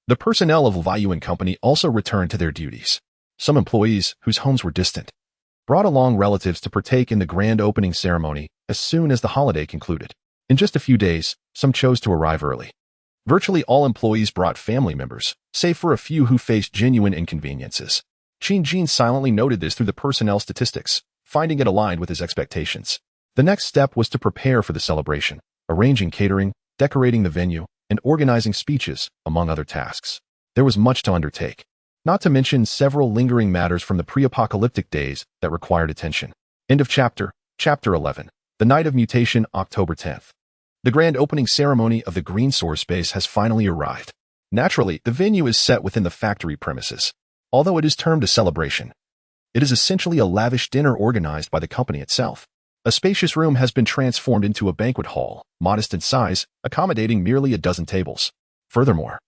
The personnel of Liu and Company also returned to their duties. Some employees, whose homes were distant, brought along relatives to partake in the grand opening ceremony as soon as the holiday concluded. In just a few days, some chose to arrive early. Virtually all employees brought family members, save for a few who faced genuine inconveniences. Qin Jin silently noted this through the personnel statistics, finding it aligned with his expectations. The next step was to prepare for the celebration, arranging catering, decorating the venue, and organizing speeches, among other tasks. There was much to undertake, not to mention several lingering matters from the pre-apocalyptic days that required attention. End of chapter. Chapter 11. The Night of Mutation, October 10th. The grand opening ceremony of the Green Source base has finally arrived. Naturally, the venue is set within the factory premises. Although it is termed a celebration, it is essentially a lavish dinner organized by the company itself. A spacious room has been transformed into a banquet hall, modest in size, accommodating merely a dozen tables. Furthermore,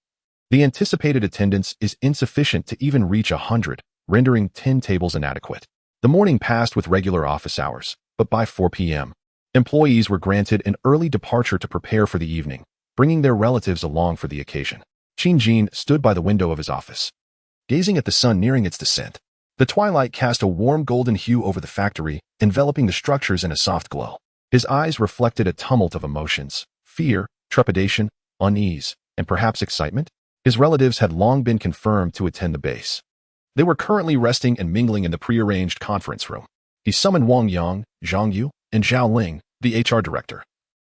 The anticipated attendance is insufficient to even reach 100, rendering 10 tables inadequate. The morning passed with regular office hours, but by 4 p.m., employees were granted an early departure to prepare for the evening, bringing their relatives along for the occasion. Jin stood by the window of his office, gazing at the sun nearing its descent. The twilight cast a warm golden hue over the factory, enveloping the structures in a soft glow. His eyes reflected a tumult of emotions: fear, trepidation, unease, and perhaps excitement. His relatives had long been confirmed to attend the base. They were currently resting and mingling in the prearranged conference room. He summoned Wang Yang, Zhang Yu, and Zhao Ling, the HR director,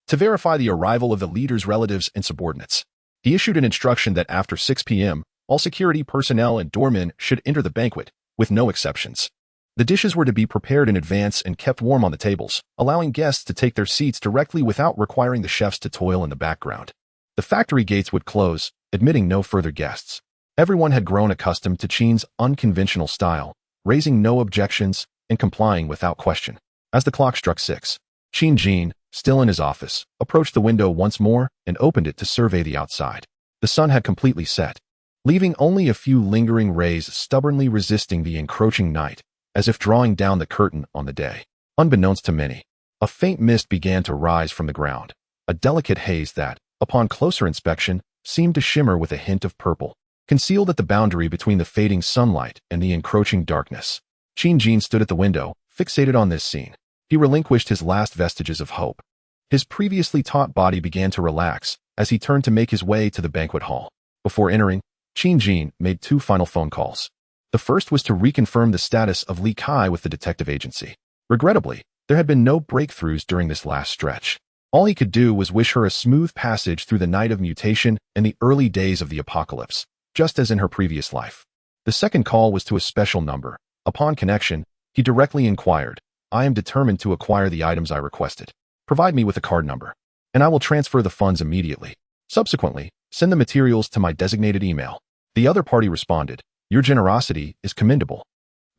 to verify the arrival of the leader's relatives and subordinates. He issued an instruction that after 6 p.m., all security personnel and doormen should enter the banquet, with no exceptions. The dishes were to be prepared in advance and kept warm on the tables, allowing guests to take their seats directly without requiring the chefs to toil in the background. The factory gates would close, admitting no further guests. Everyone had grown accustomed to Qin's unconventional style, raising no objections and complying without question. As the clock struck 6, Jin, still in his office, approached the window once more and opened it to survey the outside. The sun had completely set, leaving only a few lingering rays stubbornly resisting the encroaching night, as if drawing down the curtain on the day. Unbeknownst to many, a faint mist began to rise from the ground, a delicate haze that, upon closer inspection, seemed to shimmer with a hint of purple, concealed at the boundary between the fading sunlight and the encroaching darkness. Jin stood at the window, fixated on this scene. He relinquished his last vestiges of hope. His previously taut body began to relax as he turned to make his way to the banquet hall. Before entering, Jin made 2 final phone calls. The first was to reconfirm the status of Li Kai with the detective agency. Regrettably, there had been no breakthroughs during this last stretch. All he could do was wish her a smooth passage through the night of mutation and the early days of the apocalypse, just as in her previous life. The second call was to a special number. Upon connection, he directly inquired, "I am determined to acquire the items I requested. Provide me with a card number, and I will transfer the funds immediately. Subsequently, send the materials to my designated email." The other party responded, "Your generosity is commendable.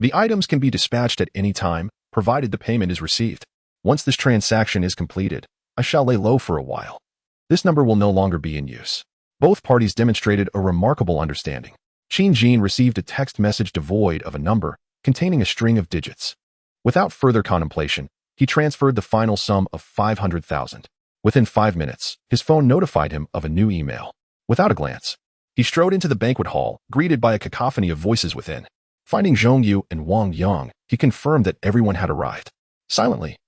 The items can be dispatched at any time, provided the payment is received. Once this transaction is completed, I shall lay low for a while. This number will no longer be in use." Both parties demonstrated a remarkable understanding. Jin received a text message devoid of a number, containing a string of digits. Without further contemplation, he transferred the final sum of 500,000. Within 5 minutes, his phone notified him of a new email. Without a glance, he strode into the banquet hall, greeted by a cacophony of voices within. Finding Zhang Yu and Wang Yang, he confirmed that everyone had arrived. Silently,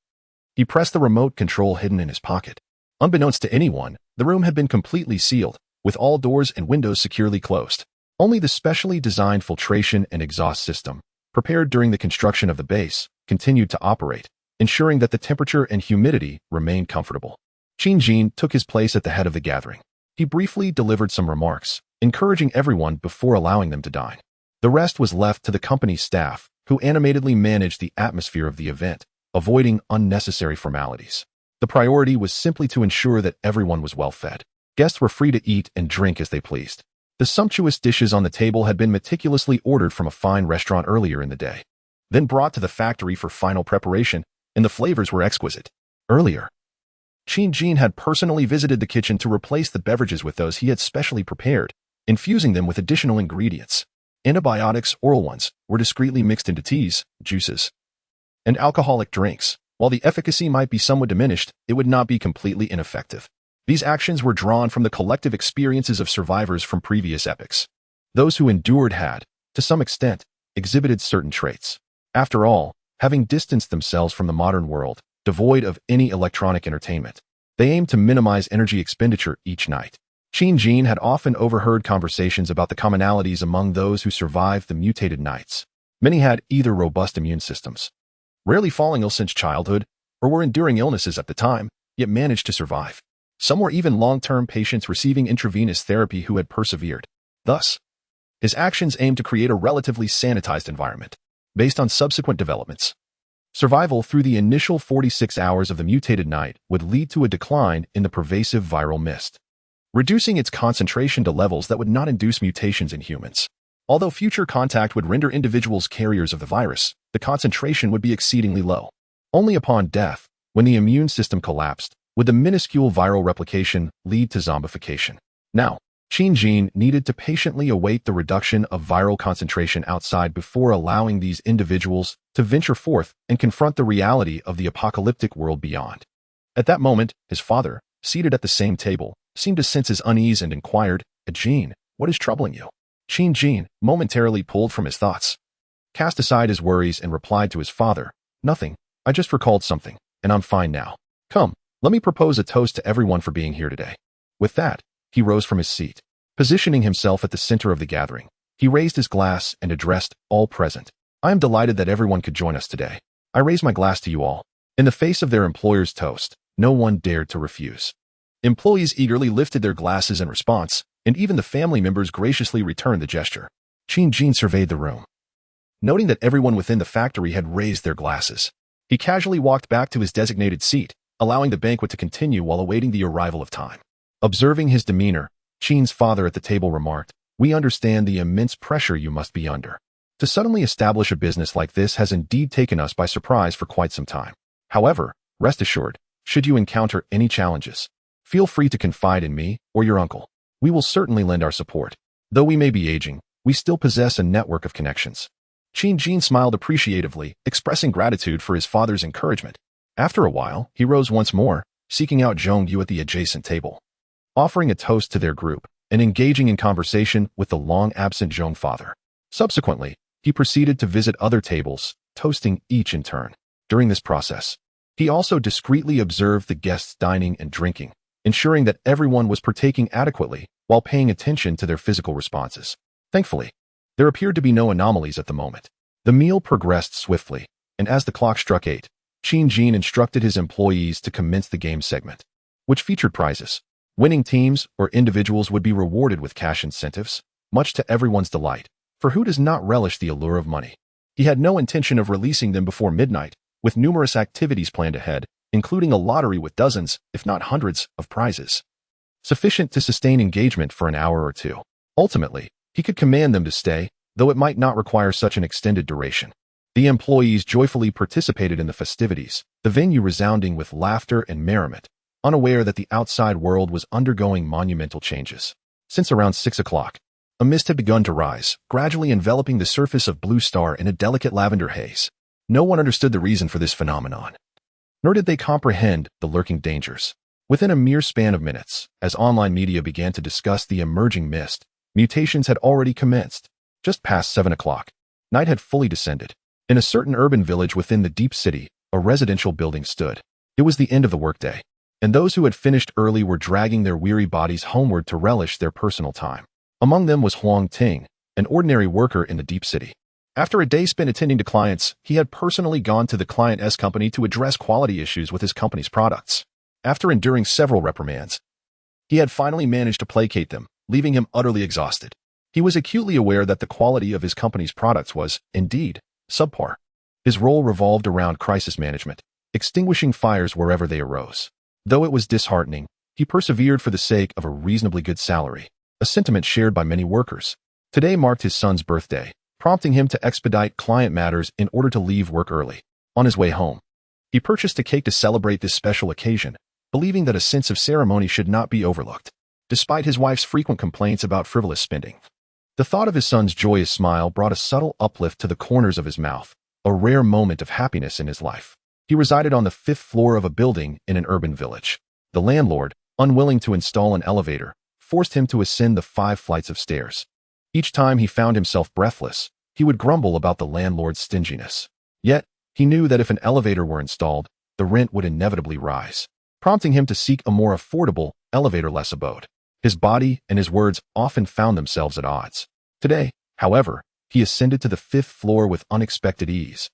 he pressed the remote control hidden in his pocket. Unbeknownst to anyone, the room had been completely sealed, with all doors and windows securely closed. Only the specially designed filtration and exhaust system, prepared during the construction of the base, continued to operate, ensuring that the temperature and humidity remained comfortable. Jin took his place at the head of the gathering. He briefly delivered some remarks, encouraging everyone before allowing them to dine. The rest was left to the company's staff, who animatedly managed the atmosphere of the event, avoiding unnecessary formalities. The priority was simply to ensure that everyone was well fed. Guests were free to eat and drink as they pleased. The sumptuous dishes on the table had been meticulously ordered from a fine restaurant earlier in the day, then brought to the factory for final preparation, and the flavors were exquisite. Earlier, Jin had personally visited the kitchen to replace the beverages with those he had specially prepared, infusing them with additional ingredients. Antibiotics, oral ones, were discreetly mixed into teas, juices, and alcoholic drinks. While the efficacy might be somewhat diminished, it would not be completely ineffective. These actions were drawn from the collective experiences of survivors from previous epochs. Those who endured had, to some extent, exhibited certain traits. After all, having distanced themselves from the modern world, devoid of any electronic entertainment, they aimed to minimize energy expenditure each night. Jin had often overheard conversations about the commonalities among those who survived the mutated nights. Many had either robust immune systems, rarely falling ill since childhood, or were enduring illnesses at the time, yet managed to survive. Some were even long-term patients receiving intravenous therapy who had persevered. Thus, his actions aimed to create a relatively sanitized environment. Based on subsequent developments, survival through the initial 46 hours of the mutated night would lead to a decline in the pervasive viral mist, reducing its concentration to levels that would not induce mutations in humans. Although future contact would render individuals carriers of the virus, the concentration would be exceedingly low. Only upon death, when the immune system collapsed, would the minuscule viral replication lead to zombification. Now, Qin needed to patiently await the reduction of viral concentration outside before allowing these individuals to venture forth and confront the reality of the apocalyptic world beyond. At that moment, his father, seated at the same table, seemed to sense his unease and inquired, "Jean, what is troubling you?" Qin momentarily pulled from his thoughts, cast aside his worries and replied to his father, "Nothing, I just recalled something, and I'm fine now. Come, let me propose a toast to everyone for being here today." With that, he rose from his seat. Positioning himself at the center of the gathering, he raised his glass and addressed all present. "I am delighted that everyone could join us today. I raise my glass to you all." In the face of their employer's toast, no one dared to refuse. Employees eagerly lifted their glasses in response, and even the family members graciously returned the gesture. Qin surveyed the room. Noting that everyone within the factory had raised their glasses, he casually walked back to his designated seat, allowing the banquet to continue while awaiting the arrival of time. Observing his demeanor, Qin's father at the table remarked, "We understand the immense pressure you must be under. To suddenly establish a business like this has indeed taken us by surprise for quite some time. However, rest assured, should you encounter any challenges, feel free to confide in me or your uncle. We will certainly lend our support. Though we may be aging, we still possess a network of connections." Qin smiled appreciatively, expressing gratitude for his father's encouragement. After a while, he rose once more, seeking out Zhongyu at the adjacent table, offering a toast to their group and engaging in conversation with the long-absent Zhong father. Subsequently, he proceeded to visit other tables, toasting each in turn. During this process, he also discreetly observed the guests dining and drinking, ensuring that everyone was partaking adequately while paying attention to their physical responses. Thankfully, there appeared to be no anomalies at the moment. The meal progressed swiftly, and as the clock struck 8, Qin instructed his employees to commence the game segment, which featured prizes. Winning teams or individuals would be rewarded with cash incentives, much to everyone's delight, for who does not relish the allure of money? He had no intention of releasing them before midnight, with numerous activities planned ahead, including a lottery with dozens, if not hundreds, of prizes, sufficient to sustain engagement for an hour or two. Ultimately, he could command them to stay, though it might not require such an extended duration. The employees joyfully participated in the festivities, the venue resounding with laughter and merriment, unaware that the outside world was undergoing monumental changes. Since around 6 o'clock, a mist had begun to rise, gradually enveloping the surface of Blue Star in a delicate lavender haze. No one understood the reason for this phenomenon, nor did they comprehend the lurking dangers. Within a mere span of minutes, as online media began to discuss the emerging mist, mutations had already commenced. Just past 7 o'clock, night had fully descended. In a certain urban village within the deep city, a residential building stood. It was the end of the workday, and those who had finished early were dragging their weary bodies homeward to relish their personal time. Among them was Huang Ting, an ordinary worker in the deep city. After a day spent attending to clients, he had personally gone to the client's company to address quality issues with his company's products. After enduring several reprimands, he had finally managed to placate them, leaving him utterly exhausted. He was acutely aware that the quality of his company's products was, indeed, subpar. His role revolved around crisis management, extinguishing fires wherever they arose. Though it was disheartening, he persevered for the sake of a reasonably good salary, a sentiment shared by many workers. Today marked his son's birthday, prompting him to expedite client matters in order to leave work early. On his way home, he purchased a cake to celebrate this special occasion, believing that a sense of ceremony should not be overlooked. Despite his wife's frequent complaints about frivolous spending, the thought of his son's joyous smile brought a subtle uplift to the corners of his mouth, a rare moment of happiness in his life. He resided on the 5th floor of a building in an urban village. The landlord, unwilling to install an elevator, forced him to ascend the 5 flights of stairs. Each time he found himself breathless, he would grumble about the landlord's stinginess. Yet, he knew that if an elevator were installed, the rent would inevitably rise, prompting him to seek a more affordable, elevator-less abode. His body and his words often found themselves at odds. Today, however, he ascended to the 5th floor with unexpected ease,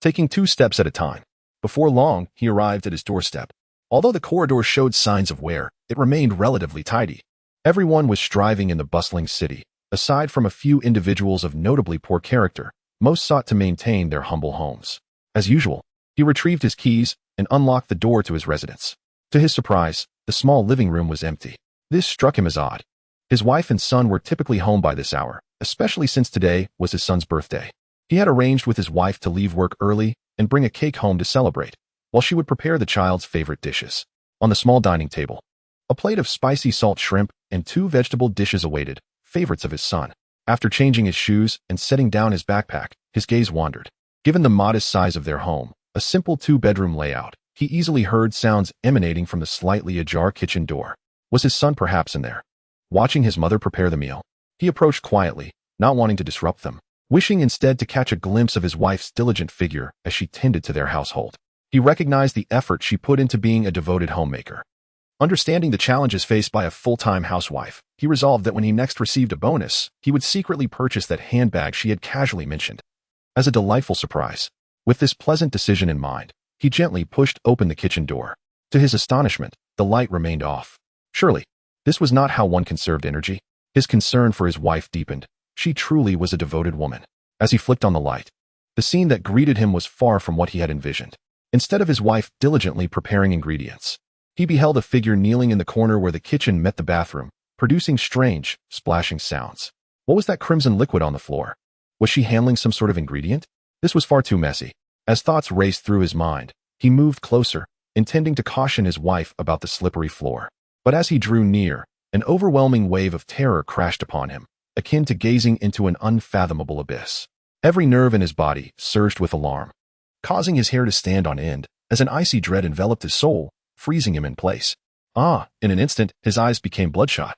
taking 2 steps at a time. Before long, he arrived at his doorstep. Although the corridor showed signs of wear, it remained relatively tidy. Everyone was striving in the bustling city. Aside from a few individuals of notably poor character, most sought to maintain their humble homes. As usual, he retrieved his keys and unlocked the door to his residence. To his surprise, the small living room was empty. This struck him as odd. His wife and son were typically home by this hour, especially since today was his son's birthday. He had arranged with his wife to leave work early and bring a cake home to celebrate, while she would prepare the child's favorite dishes. On the small dining table, a plate of spicy salt shrimp and 2 vegetable dishes awaited, favorites of his son. After changing his shoes and setting down his backpack, his gaze wandered. Given the modest size of their home, a simple 2-bedroom layout, he easily heard sounds emanating from the slightly ajar kitchen door. Was his son perhaps in there? Watching his mother prepare the meal, he approached quietly, not wanting to disrupt them, wishing instead to catch a glimpse of his wife's diligent figure as she tended to their household. He recognized the effort she put into being a devoted homemaker. Understanding the challenges faced by a full-time housewife, he resolved that when he next received a bonus, he would secretly purchase that handbag she had casually mentioned. As a delightful surprise, with this pleasant decision in mind, he gently pushed open the kitchen door. To his astonishment, the light remained off. Surely, this was not how one conserved energy. His concern for his wife deepened. She truly was a devoted woman. As he flicked on the light, the scene that greeted him was far from what he had envisioned. Instead of his wife diligently preparing ingredients, he beheld a figure kneeling in the corner where the kitchen met the bathroom, producing strange, splashing sounds. What was that crimson liquid on the floor? Was she handling some sort of ingredient? This was far too messy. As thoughts raced through his mind, he moved closer, intending to caution his wife about the slippery floor. But as he drew near, an overwhelming wave of terror crashed upon him, akin to gazing into an unfathomable abyss. Every nerve in his body surged with alarm, causing his hair to stand on end as an icy dread enveloped his soul, freezing him in place. In an instant, his eyes became bloodshot,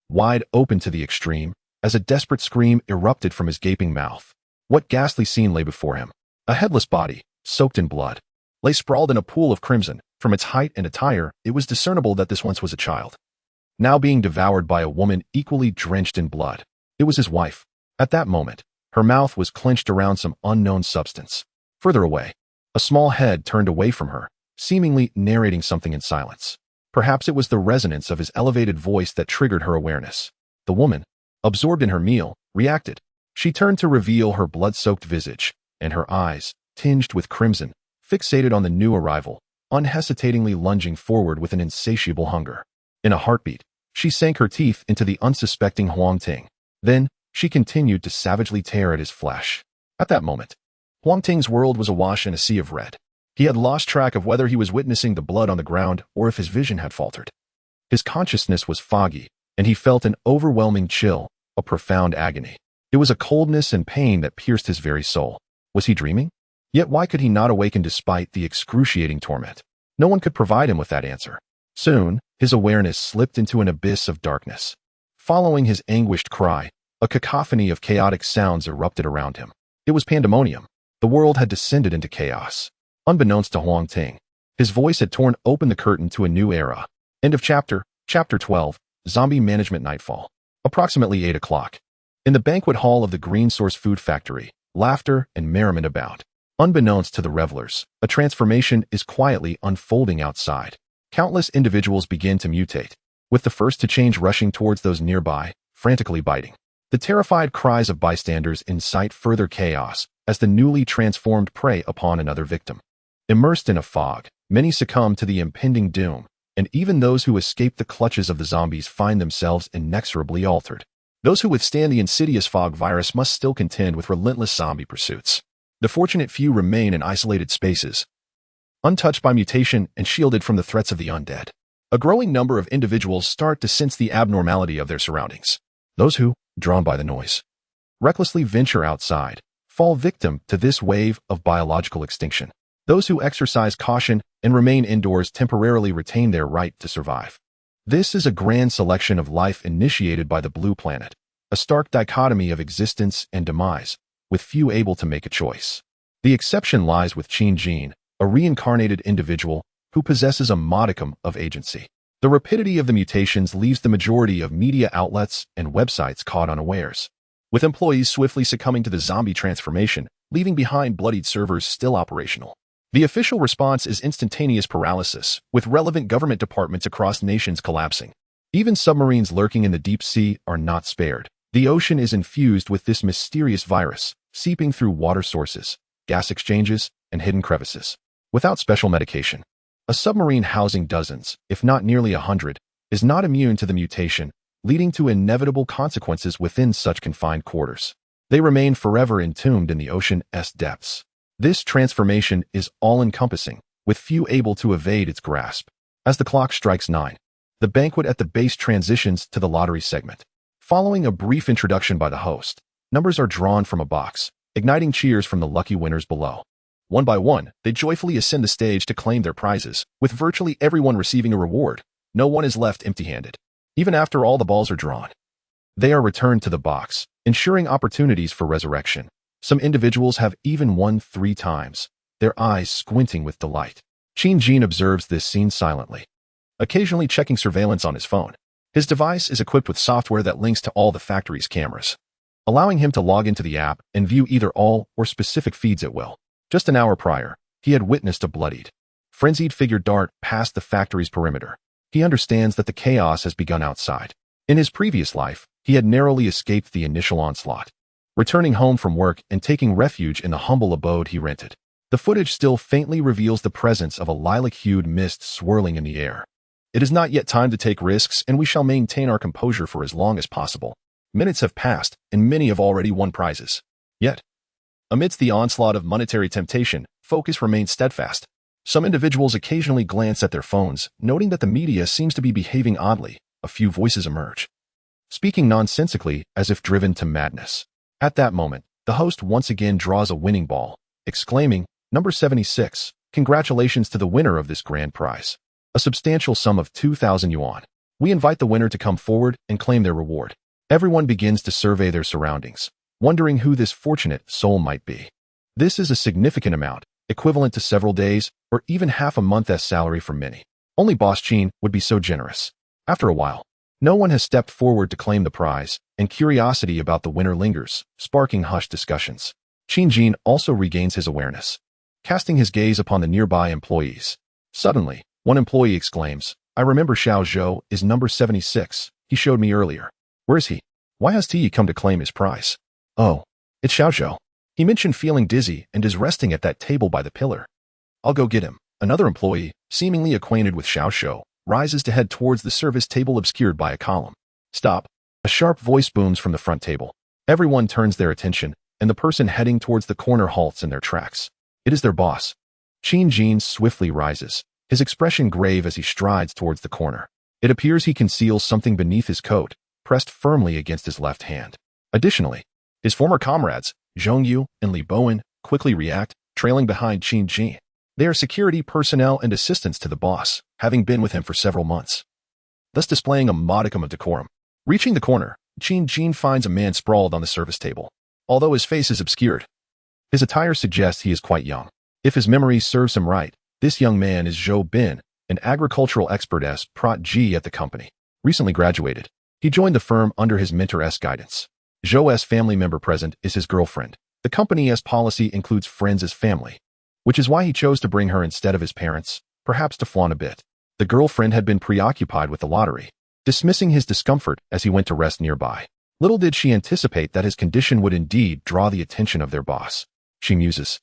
wide open to the extreme, as a desperate scream erupted from his gaping mouth. What ghastly scene lay before him? A headless body, soaked in blood, lay sprawled in a pool of crimson. From its height and attire, it was discernible that this once was a child, now being devoured by a woman equally drenched in blood. It was his wife. At that moment, her mouth was clenched around some unknown substance. Further away, a small head turned away from her, seemingly narrating something in silence. Perhaps it was the resonance of his elevated voice that triggered her awareness. The woman, absorbed in her meal, reacted. She turned to reveal her blood-soaked visage, and her eyes, tinged with crimson, fixated on the new arrival, unhesitatingly lunging forward with an insatiable hunger. In a heartbeat, she sank her teeth into the unsuspecting Huang Ting. Then, she continued to savagely tear at his flesh. At that moment, Huang Ting's world was awash in a sea of red. He had lost track of whether he was witnessing the blood on the ground or if his vision had faltered. His consciousness was foggy, and he felt an overwhelming chill, a profound agony. It was a coldness and pain that pierced his very soul. Was he dreaming? Yet why could he not awaken despite the excruciating torment? No one could provide him with that answer. Soon, his awareness slipped into an abyss of darkness. Following his anguished cry, a cacophony of chaotic sounds erupted around him. It was pandemonium. The world had descended into chaos. Unbeknownst to Huang Ting, his voice had torn open the curtain to a new era. End of chapter. Chapter 12, Zombie Management Nightfall. Approximately 8 o'clock. In the banquet hall of the Green Source Food Factory, laughter and merriment abound. Unbeknownst to the revelers, a transformation is quietly unfolding outside. Countless individuals begin to mutate, with the first to change rushing towards those nearby, frantically biting. The terrified cries of bystanders incite further chaos as the newly transformed prey upon another victim. Immersed in a fog, many succumb to the impending doom, and even those who escape the clutches of the zombies find themselves inexorably altered. Those who withstand the insidious fog virus must still contend with relentless zombie pursuits. The fortunate few remain in isolated spaces, untouched by mutation and shielded from the threats of the undead. A growing number of individuals start to sense the abnormality of their surroundings. Those who, drawn by the noise, recklessly venture outside, fall victim to this wave of biological extinction. Those who exercise caution and remain indoors temporarily retain their right to survive. This is a grand selection of life initiated by the Blue Planet, a stark dichotomy of existence and demise, with few able to make a choice. The exception lies with Qin Jin, a reincarnated individual who possesses a modicum of agency. The rapidity of the mutations leaves the majority of media outlets and websites caught unawares, with employees swiftly succumbing to the zombie transformation, leaving behind bloodied servers still operational. The official response is instantaneous paralysis, with relevant government departments across nations collapsing. Even submarines lurking in the deep sea are not spared. The ocean is infused with this mysterious virus, seeping through water sources, gas exchanges, and hidden crevices. Without special medication, a submarine housing dozens, if not nearly 100, is not immune to the mutation, leading to inevitable consequences within such confined quarters. They remain forever entombed in the ocean's depths. This transformation is all-encompassing, with few able to evade its grasp. As the clock strikes 9, The banquet at the base transitions to the lottery segment. Following a brief introduction by the host, numbers are drawn from a box, igniting cheers from the lucky winners below. One by one, they joyfully ascend the stage to claim their prizes, with virtually everyone receiving a reward. No one is left empty-handed. Even after all the balls are drawn, they are returned to the box, ensuring opportunities for resurrection. Some individuals have even won 3 times, their eyes squinting with delight. Jin observes this scene silently, occasionally checking surveillance on his phone. His device is equipped with software that links to all the factory's cameras, allowing him to log into the app and view either all or specific feeds at will. Just an hour prior, he had witnessed a bloodied, frenzied figure dart past the factory's perimeter. He understands that the chaos has begun outside. In his previous life, he had narrowly escaped the initial onslaught, returning home from work and taking refuge in the humble abode he rented. The footage still faintly reveals the presence of a lilac-hued mist swirling in the air. It is not yet time to take risks, and we shall maintain our composure for as long as possible. Minutes have passed, and many have already won prizes. Yet, amidst the onslaught of monetary temptation, focus remains steadfast. Some individuals occasionally glance at their phones, noting that the media seems to be behaving oddly. A few voices emerge, speaking nonsensically as if driven to madness. At that moment, the host once again draws a winning ball, exclaiming, "Number 76, congratulations to the winner of this grand prize. A substantial sum of 2,000 yuan. We invite the winner to come forward and claim their reward." Everyone begins to survey their surroundings, wondering who this fortunate soul might be. This is a significant amount, equivalent to several days or even half a month's salary for many. Only Boss Qin would be so generous. After a while, no one has stepped forward to claim the prize, and curiosity about the winner lingers, sparking hushed discussions. Jin also regains his awareness, casting his gaze upon the nearby employees. Suddenly, one employee exclaims, "I remember Xiao Zhou is number 76. He showed me earlier. Where is he? Why has he come to claim his prize? Oh, it's Xiao Zhou. He mentioned feeling dizzy and is resting at that table by the pillar. I'll go get him." Another employee, seemingly acquainted with Xiao Zhou, rises to head towards the service table obscured by a column. "Stop." A sharp voice booms from the front table. Everyone turns their attention, and the person heading towards the corner halts in their tracks. It is their boss. Jin swiftly rises, his expression grave as he strides towards the corner. It appears he conceals something beneath his coat, pressed firmly against his left hand. Additionally, his former comrades, Zhong Yu and Li Bowen, quickly react, trailing behind Jin. They are security personnel and assistants to the boss, having been with him for several months, thus displaying a modicum of decorum. Reaching the corner, Jin finds a man sprawled on the service table. Although his face is obscured, his attire suggests he is quite young. If his memory serves him right, this young man is Zhou Bin, an agricultural expert as Prot G at the company. Recently graduated, he joined the firm under his mentor's guidance. Zhou's family member present is his girlfriend. The company's policy includes friends as family, which is why he chose to bring her instead of his parents, perhaps to flaunt a bit. The girlfriend had been preoccupied with the lottery, dismissing his discomfort as he went to rest nearby. Little did she anticipate that his condition would indeed draw the attention of their boss. She muses,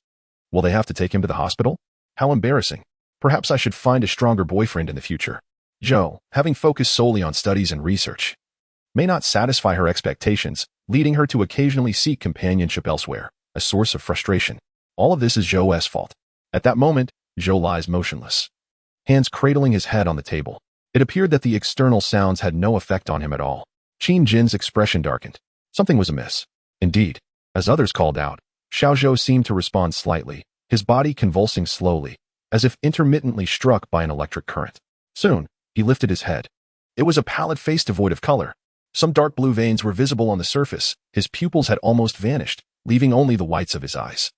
"Will they have to take him to the hospital? How embarrassing. Perhaps I should find a stronger boyfriend in the future." Zhou, having focused solely on studies and research, may not satisfy her expectations, leading her to occasionally seek companionship elsewhere, a source of frustration. All of this is Zhou's fault. At that moment, Zhou lies motionless, hands cradling his head on the table. It appeared that the external sounds had no effect on him at all. Jin's expression darkened. Something was amiss. Indeed, as others called out, Xiao Zhou seemed to respond slightly, his body convulsing slowly, as if intermittently struck by an electric current. Soon, he lifted his head. It was a pallid face devoid of color. Some dark blue veins were visible on the surface. His pupils had almost vanished, leaving only the whites of his eyes,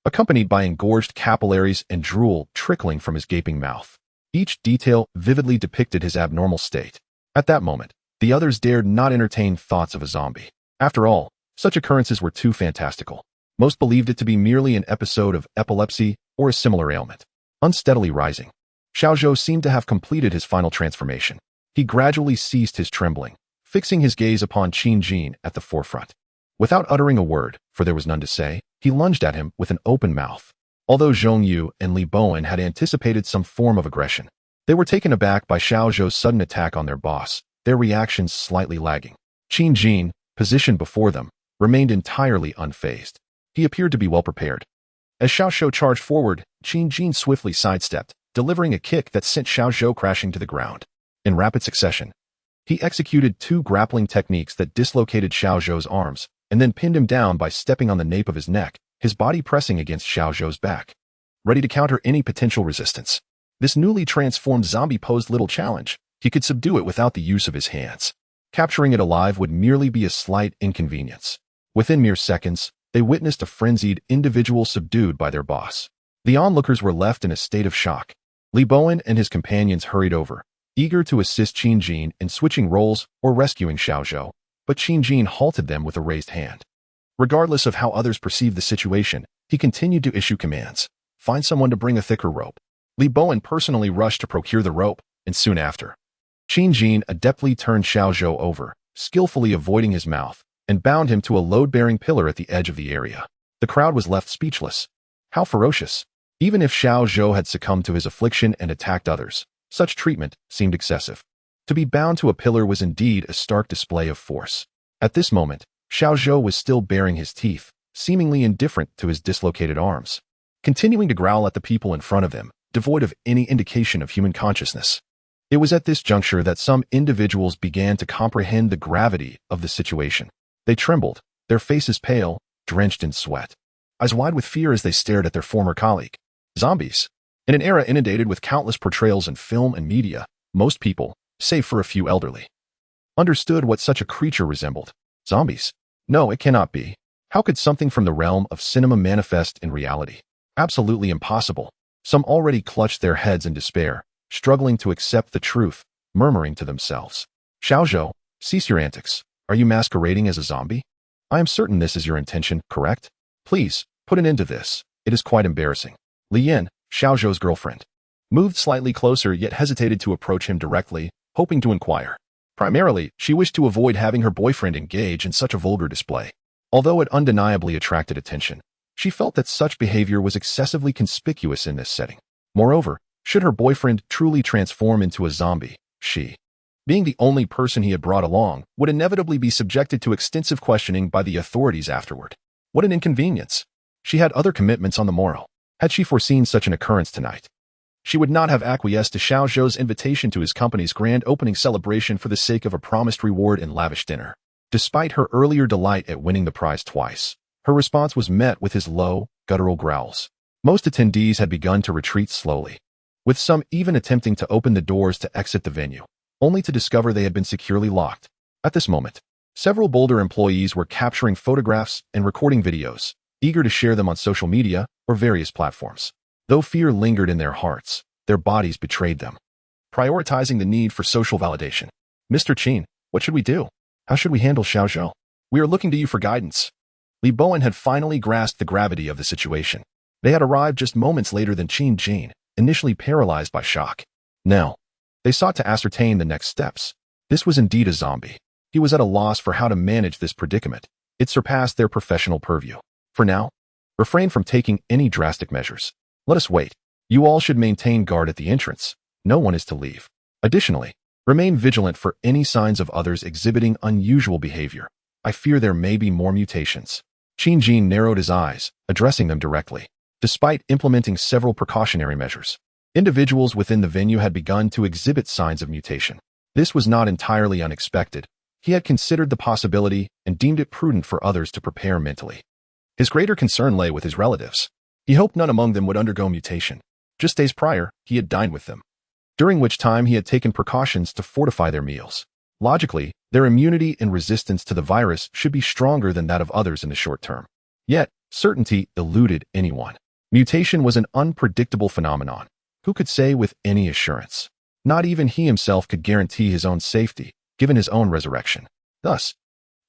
accompanied by engorged capillaries and drool trickling from his gaping mouth. Each detail vividly depicted his abnormal state. At that moment, the others dared not entertain thoughts of a zombie. After all, such occurrences were too fantastical. Most believed it to be merely an episode of epilepsy or a similar ailment. Unsteadily rising, Xiao Zhou seemed to have completed his final transformation. He gradually ceased his trembling, fixing his gaze upon Jin at the forefront. Without uttering a word, for there was none to say, he lunged at him with an open mouth. Although Zhong Yu and Li Bowen had anticipated some form of aggression, they were taken aback by Xiao Zhou's sudden attack on their boss, their reactions slightly lagging. Jin, positioned before them, remained entirely unfazed. He appeared to be well prepared. As Xiao Zhou charged forward, Jin swiftly sidestepped, delivering a kick that sent Xiao Zhou crashing to the ground. in rapid succession. He executed 2 grappling techniques that dislocated Xiao Zhou's arms, and then pinned him down by stepping on the nape of his neck, his body pressing against Xiao Zhou's back. Ready to counter any potential resistance. This newly transformed zombie posed little challenge. He could subdue it without the use of his hands. Capturing it alive would merely be a slight inconvenience. Within mere seconds, they witnessed a frenzied individual subdued by their boss. The onlookers were left in a state of shock. Reborn and his companions hurried over, eager to assist Qin Jin in switching roles or rescuing Xiao Zhou, but Qin Jin halted them with a raised hand. Regardless of how others perceived the situation, he continued to issue commands. Find someone to bring a thicker rope. Reborn personally rushed to procure the rope, and soon after, Qin Jin adeptly turned Xiao Zhou over, skillfully avoiding his mouth, and bound him to a load-bearing pillar at the edge of the area. The crowd was left speechless. How ferocious! Even if Xiao Zhou had succumbed to his affliction and attacked others, such treatment seemed excessive. To be bound to a pillar was indeed a stark display of force. At this moment, Xiao Zhou was still baring his teeth, seemingly indifferent to his dislocated arms, continuing to growl at the people in front of him, devoid of any indication of human consciousness. It was at this juncture that some individuals began to comprehend the gravity of the situation. They trembled, their faces pale, drenched in sweat, eyes wide with fear as they stared at their former colleague. Zombies. In an era inundated with countless portrayals in film and media, most people, save for a few elderly, understood what such a creature resembled. Zombies? No, it cannot be. How could something from the realm of cinema manifest in reality? Absolutely impossible. Some already clutched their heads in despair, struggling to accept the truth, murmuring to themselves. Xiao Zhou, cease your antics. Are you masquerading as a zombie? I am certain this is your intention, correct? Please, put an end to this. It is quite embarrassing. Li Yin, Xiao Zhou's girlfriend, moved slightly closer yet hesitated to approach him directly, hoping to inquire. Primarily, she wished to avoid having her boyfriend engage in such a vulgar display. Although it undeniably attracted attention, she felt that such behavior was excessively conspicuous in this setting. Moreover, should her boyfriend truly transform into a zombie, she, being the only person he had brought along, would inevitably be subjected to extensive questioning by the authorities afterward. What an inconvenience! She had other commitments on the morrow. Had she foreseen such an occurrence tonight, she would not have acquiesced to Xiao Zhou's invitation to his company's grand opening celebration for the sake of a promised reward and lavish dinner. Despite her earlier delight at winning the prize twice, her response was met with his low, guttural growls. Most attendees had begun to retreat slowly, with some even attempting to open the doors to exit the venue, only to discover they had been securely locked. At this moment, several Boulder employees were capturing photographs and recording videos, eager to share them on social media or various platforms. Though fear lingered in their hearts, their bodies betrayed them, prioritizing the need for social validation. Mr. Qin, what should we do? How should we handle Xiao Zhou? We are looking to you for guidance. Reborn had finally grasped the gravity of the situation. They had arrived just moments later than Qin Jin, initially paralyzed by shock. Now, they sought to ascertain the next steps. This was indeed a zombie. He was at a loss for how to manage this predicament. It surpassed their professional purview. For now, refrain from taking any drastic measures. Let us wait. You all should maintain guard at the entrance. No one is to leave. Additionally, remain vigilant for any signs of others exhibiting unusual behavior. I fear there may be more mutations. Qin Jin narrowed his eyes, addressing them directly. Despite implementing several precautionary measures, individuals within the venue had begun to exhibit signs of mutation. This was not entirely unexpected. He had considered the possibility and deemed it prudent for others to prepare mentally. His greater concern lay with his relatives. He hoped none among them would undergo mutation. Just days prior, he had dined with them, during which time he had taken precautions to fortify their meals. Logically, their immunity and resistance to the virus should be stronger than that of others in the short term. Yet, certainty eluded anyone. Mutation was an unpredictable phenomenon. Who could say with any assurance? Not even he himself could guarantee his own safety, given his own resurrection. Thus,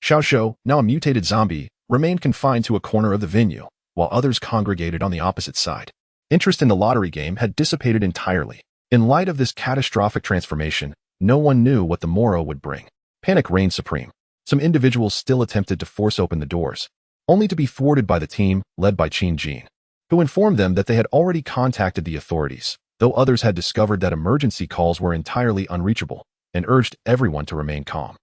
Xiao Zhou, now a mutated zombie, remained confined to a corner of the venue, while others congregated on the opposite side. Interest in the lottery game had dissipated entirely. In light of this catastrophic transformation, no one knew what the morrow would bring. Panic reigned supreme. Some individuals still attempted to force open the doors, only to be thwarted by the team led by Qin Jin, who informed them that they had already contacted the authorities, though others had discovered that emergency calls were entirely unreachable, and urged everyone to remain calm,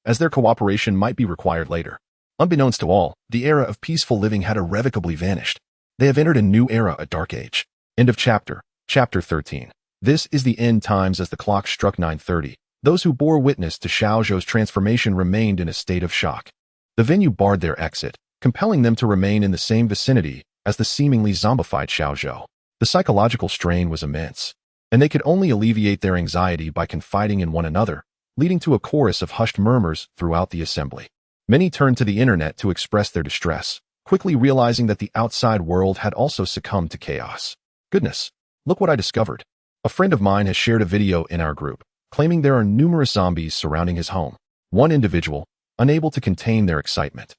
as their cooperation might be required later. Unbeknownst to all, the era of peaceful living had irrevocably vanished. They have entered a new era, a dark age. End of chapter. Chapter 13. This is the end times. As the clock struck 9:30. Those who bore witness to Xiao Zhou's transformation remained in a state of shock. The venue barred their exit, compelling them to remain in the same vicinity as the seemingly zombified Xiao Zhou. The psychological strain was immense, and they could only alleviate their anxiety by confiding in one another, leading to a chorus of hushed murmurs throughout the assembly. Many turned to the internet to express their distress, quickly realizing that the outside world had also succumbed to chaos. Goodness, look what I discovered. A friend of mine has shared a video in our group, claiming there are numerous zombies surrounding his home. One individual, unable to contain their excitement,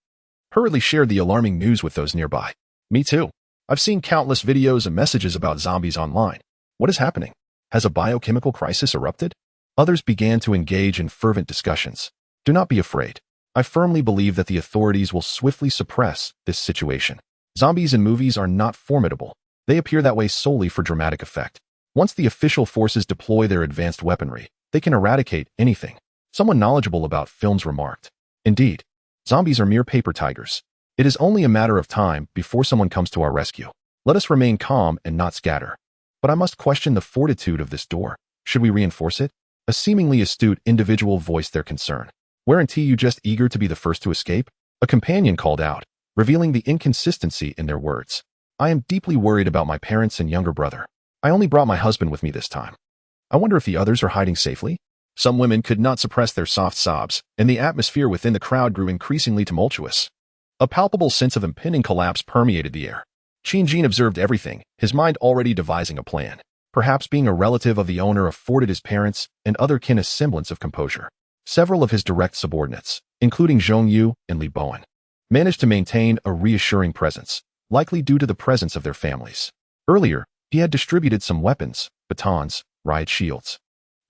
hurriedly shared the alarming news with those nearby. Me too. I've seen countless videos and messages about zombies online. What is happening? Has a biochemical crisis erupted? Others began to engage in fervent discussions. Do not be afraid. I firmly believe that the authorities will swiftly suppress this situation. Zombies in movies are not formidable. They appear that way solely for dramatic effect. Once the official forces deploy their advanced weaponry, they can eradicate anything. Someone knowledgeable about films remarked. Indeed, zombies are mere paper tigers. It is only a matter of time before someone comes to our rescue. Let us remain calm and not scatter. But I must question the fortitude of this door. Should we reinforce it? A seemingly astute individual voiced their concern. Weren't you just eager to be the first to escape? A companion called out, revealing the inconsistency in their words. I am deeply worried about my parents and younger brother. I only brought my husband with me this time. I wonder if the others are hiding safely? Some women could not suppress their soft sobs, and the atmosphere within the crowd grew increasingly tumultuous. A palpable sense of impending collapse permeated the air. Qin Jin observed everything, his mind already devising a plan. Perhaps being a relative of the owner afforded his parents and other kin a semblance of composure. Several of his direct subordinates, including Zhong Yu and Li Bowen, managed to maintain a reassuring presence, likely due to the presence of their families. Earlier, he had distributed some weapons, batons, riot shields,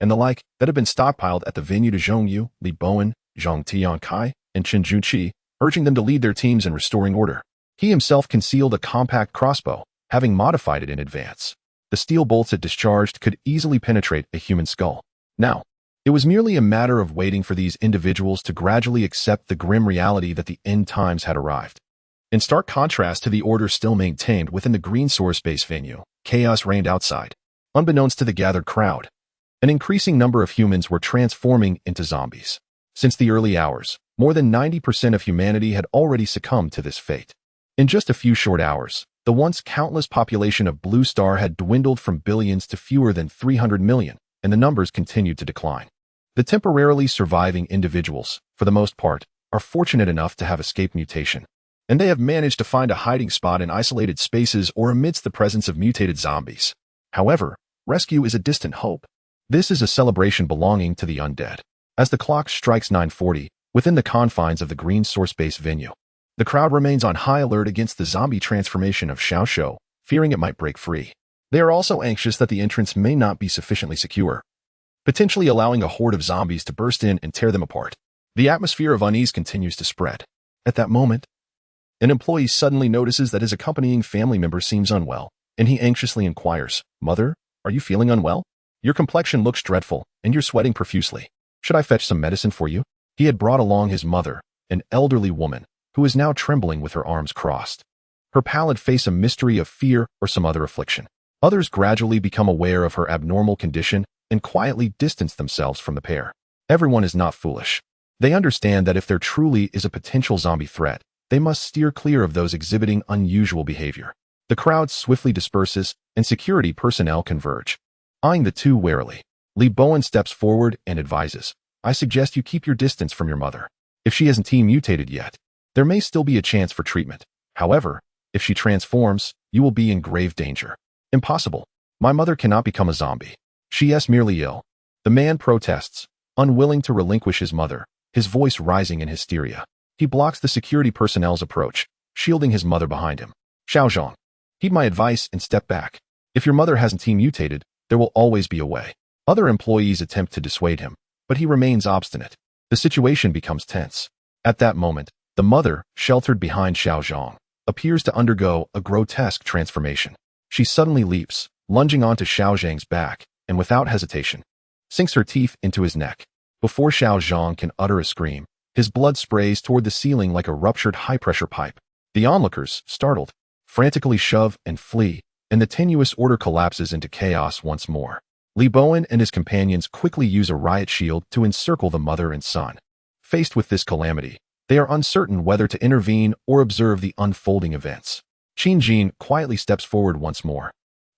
and the like that had been stockpiled at the venue to Zhong Yu, Li Bowen, Zhang Tiankai, and Chen Junqi, urging them to lead their teams in restoring order. He himself concealed a compact crossbow, having modified it in advance. The steel bolts it discharged could easily penetrate a human skull. Now, it was merely a matter of waiting for these individuals to gradually accept the grim reality that the end times had arrived. In stark contrast to the order still maintained within the Green Source Base venue, chaos reigned outside. Unbeknownst to the gathered crowd, an increasing number of humans were transforming into zombies. Since the early hours, more than 90% of humanity had already succumbed to this fate. In just a few short hours, the once countless population of Blue Star had dwindled from billions to fewer than 300 million, and the numbers continued to decline. The temporarily surviving individuals, for the most part, are fortunate enough to have escaped mutation, and they have managed to find a hiding spot in isolated spaces or amidst the presence of mutated zombies. However, rescue is a distant hope. This is a celebration belonging to the undead. As the clock strikes 9:40, within the confines of the Green Source Base venue, the crowd remains on high alert against the zombie transformation of Xiao Zhou, fearing it might break free. They are also anxious that the entrance may not be sufficiently secure, potentially allowing a horde of zombies to burst in and tear them apart. The atmosphere of unease continues to spread. At that moment, an employee suddenly notices that his accompanying family member seems unwell, and he anxiously inquires, "Mother, are you feeling unwell? Your complexion looks dreadful, and you're sweating profusely. Should I fetch some medicine for you?" He had brought along his mother, an elderly woman, who is now trembling with her arms crossed. Her pallid face a mystery of fear or some other affliction. Others gradually become aware of her abnormal condition and quietly distance themselves from the pair. Everyone is not foolish. They understand that if there truly is a potential zombie threat, they must steer clear of those exhibiting unusual behavior. The crowd swiftly disperses, and security personnel converge, eyeing the two warily. Li Bowen steps forward and advises, "I suggest you keep your distance from your mother. If she hasn't mutated yet, there may still be a chance for treatment. However, if she transforms, you will be in grave danger." "Impossible. My mother cannot become a zombie. She is merely ill." The man protests, unwilling to relinquish his mother, his voice rising in hysteria. He blocks the security personnel's approach, shielding his mother behind him. "Xiao Zhang, heed my advice and step back. If your mother hasn't mutated, there will always be a way." Other employees attempt to dissuade him, but he remains obstinate. The situation becomes tense. At that moment, the mother, sheltered behind Xiao Zhang, appears to undergo a grotesque transformation. She suddenly leaps, lunging onto Xiao Zhang's back, and without hesitation, sinks her teeth into his neck. Before Xiao Zhang can utter a scream, his blood sprays toward the ceiling like a ruptured high-pressure pipe. The onlookers, startled, frantically shove and flee, and the tenuous order collapses into chaos once more. Li Bowen and his companions quickly use a riot shield to encircle the mother and son. Faced with this calamity, they are uncertain whether to intervene or observe the unfolding events. Qin Jin quietly steps forward once more,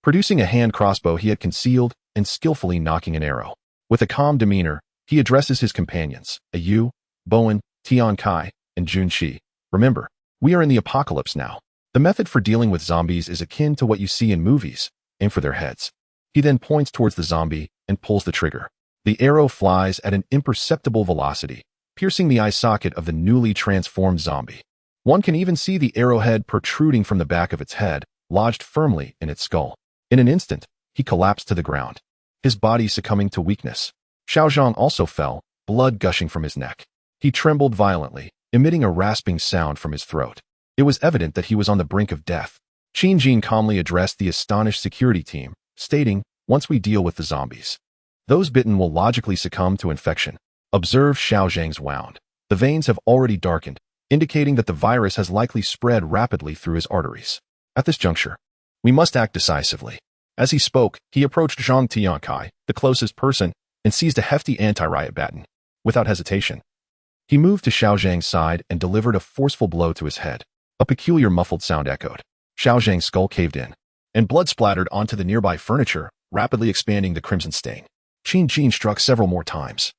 producing a hand crossbow he had concealed and skillfully knocking an arrow. With a calm demeanor, he addresses his companions, Ayu, Bowen, Tian Kai, and Jun Shi. Remember, we are in the apocalypse now. The method for dealing with zombies is akin to what you see in movies. Aim for their heads. He then points towards the zombie and pulls the trigger. The arrow flies at an imperceptible velocity, piercing the eye socket of the newly transformed zombie. One can even see the arrowhead protruding from the back of its head, lodged firmly in its skull. In an instant, he collapsed to the ground, his body succumbing to weakness. Xiaozhang also fell, blood gushing from his neck. He trembled violently, emitting a rasping sound from his throat. It was evident that he was on the brink of death. Qin Jin calmly addressed the astonished security team, stating, "Once we deal with the zombies, those bitten will logically succumb to infection." Observe Xiaozhang's wound. The veins have already darkened, indicating that the virus has likely spread rapidly through his arteries. At this juncture, we must act decisively. As he spoke, he approached Zhang Tiankai, the closest person, and seized a hefty anti-riot baton. Without hesitation, he moved to Xiaozhang's side and delivered a forceful blow to his head. A peculiar muffled sound echoed. Xiaozhang's skull caved in, and blood splattered onto the nearby furniture, rapidly expanding the crimson stain. Qin Jin struck several more times,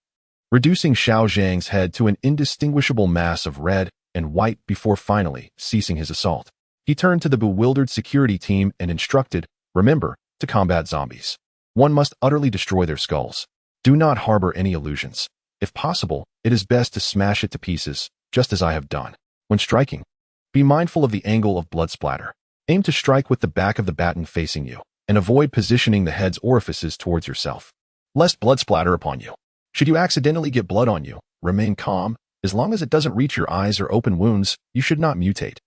reducing Xiaozhang's head to an indistinguishable mass of red and white before finally ceasing his assault. He turned to the bewildered security team and instructed, "Remember, to combat zombies, one must utterly destroy their skulls. Do not harbor any illusions. If possible, it is best to smash it to pieces, just as I have done. When striking, be mindful of the angle of blood splatter. Aim to strike with the back of the baton facing you, and avoid positioning the head's orifices towards yourself, lest blood splatter upon you. Should you accidentally get blood on you, remain calm. As long as it doesn't reach your eyes or open wounds, you should not mutate."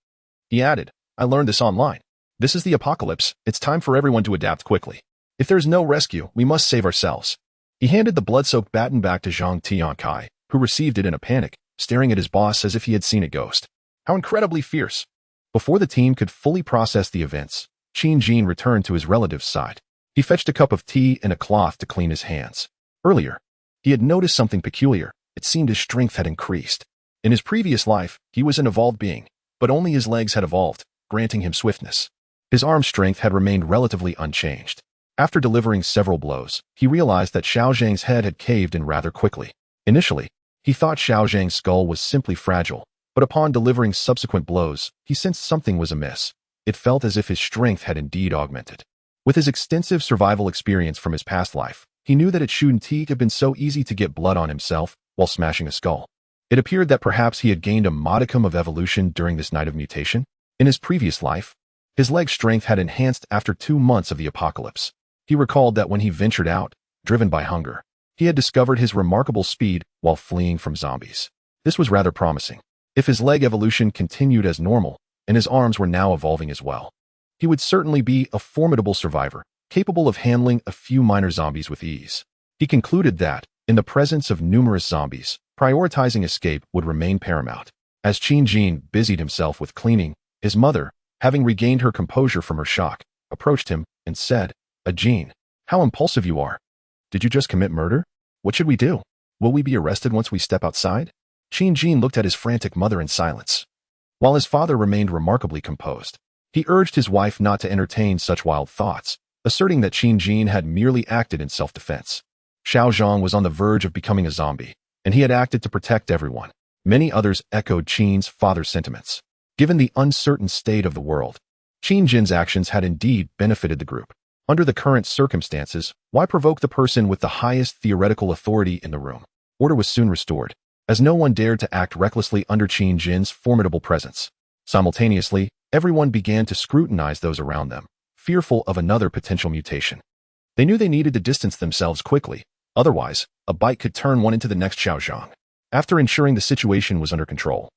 He added, "I learned this online. This is the apocalypse. It's time for everyone to adapt quickly. If there's no rescue, we must save ourselves." He handed the blood-soaked baton back to Zhang Tiankai, who received it in a panic, staring at his boss as if he had seen a ghost. How incredibly fierce. Before the team could fully process the events, Qin Jin returned to his relative's side. He fetched a cup of tea and a cloth to clean his hands. Earlier, he had noticed something peculiar. It seemed his strength had increased. In his previous life, he was an evolved being, but only his legs had evolved, granting him swiftness. His arm strength had remained relatively unchanged. After delivering several blows, he realized that Xiaozhang's head had caved in rather quickly. Initially, he thought Xiaozhang's skull was simply fragile, but upon delivering subsequent blows, he sensed something was amiss. It felt as if his strength had indeed augmented. With his extensive survival experience from his past life, he knew that it shouldn't have been so easy to get blood on himself while smashing a skull. It appeared that perhaps he had gained a modicum of evolution during this night of mutation. In his previous life, his leg strength had enhanced after 2 months of the apocalypse. He recalled that when he ventured out, driven by hunger, he had discovered his remarkable speed while fleeing from zombies. This was rather promising. If his leg evolution continued as normal, and his arms were now evolving as well, he would certainly be a formidable survivor, capable of handling a few minor zombies with ease. He concluded that, in the presence of numerous zombies, prioritizing escape would remain paramount. As Qin Jin busied himself with cleaning, his mother, having regained her composure from her shock, approached him and said, "Jin, how impulsive you are. Did you just commit murder? What should we do? Will we be arrested once we step outside?" Qin Jin looked at his frantic mother in silence, while his father remained remarkably composed. He urged his wife not to entertain such wild thoughts, asserting that Qin Jin had merely acted in self-defense. Xiaozhang was on the verge of becoming a zombie, and he had acted to protect everyone. Many others echoed Qin's father's sentiments. Given the uncertain state of the world, Qin Jin's actions had indeed benefited the group. Under the current circumstances, why provoke the person with the highest theoretical authority in the room? Order was soon restored, as no one dared to act recklessly under Qin Jin's formidable presence. Simultaneously, everyone began to scrutinize those around them, fearful of another potential mutation. They knew they needed to distance themselves quickly, otherwise, a bite could turn one into the next Xiaozhang. After ensuring the situation was under control,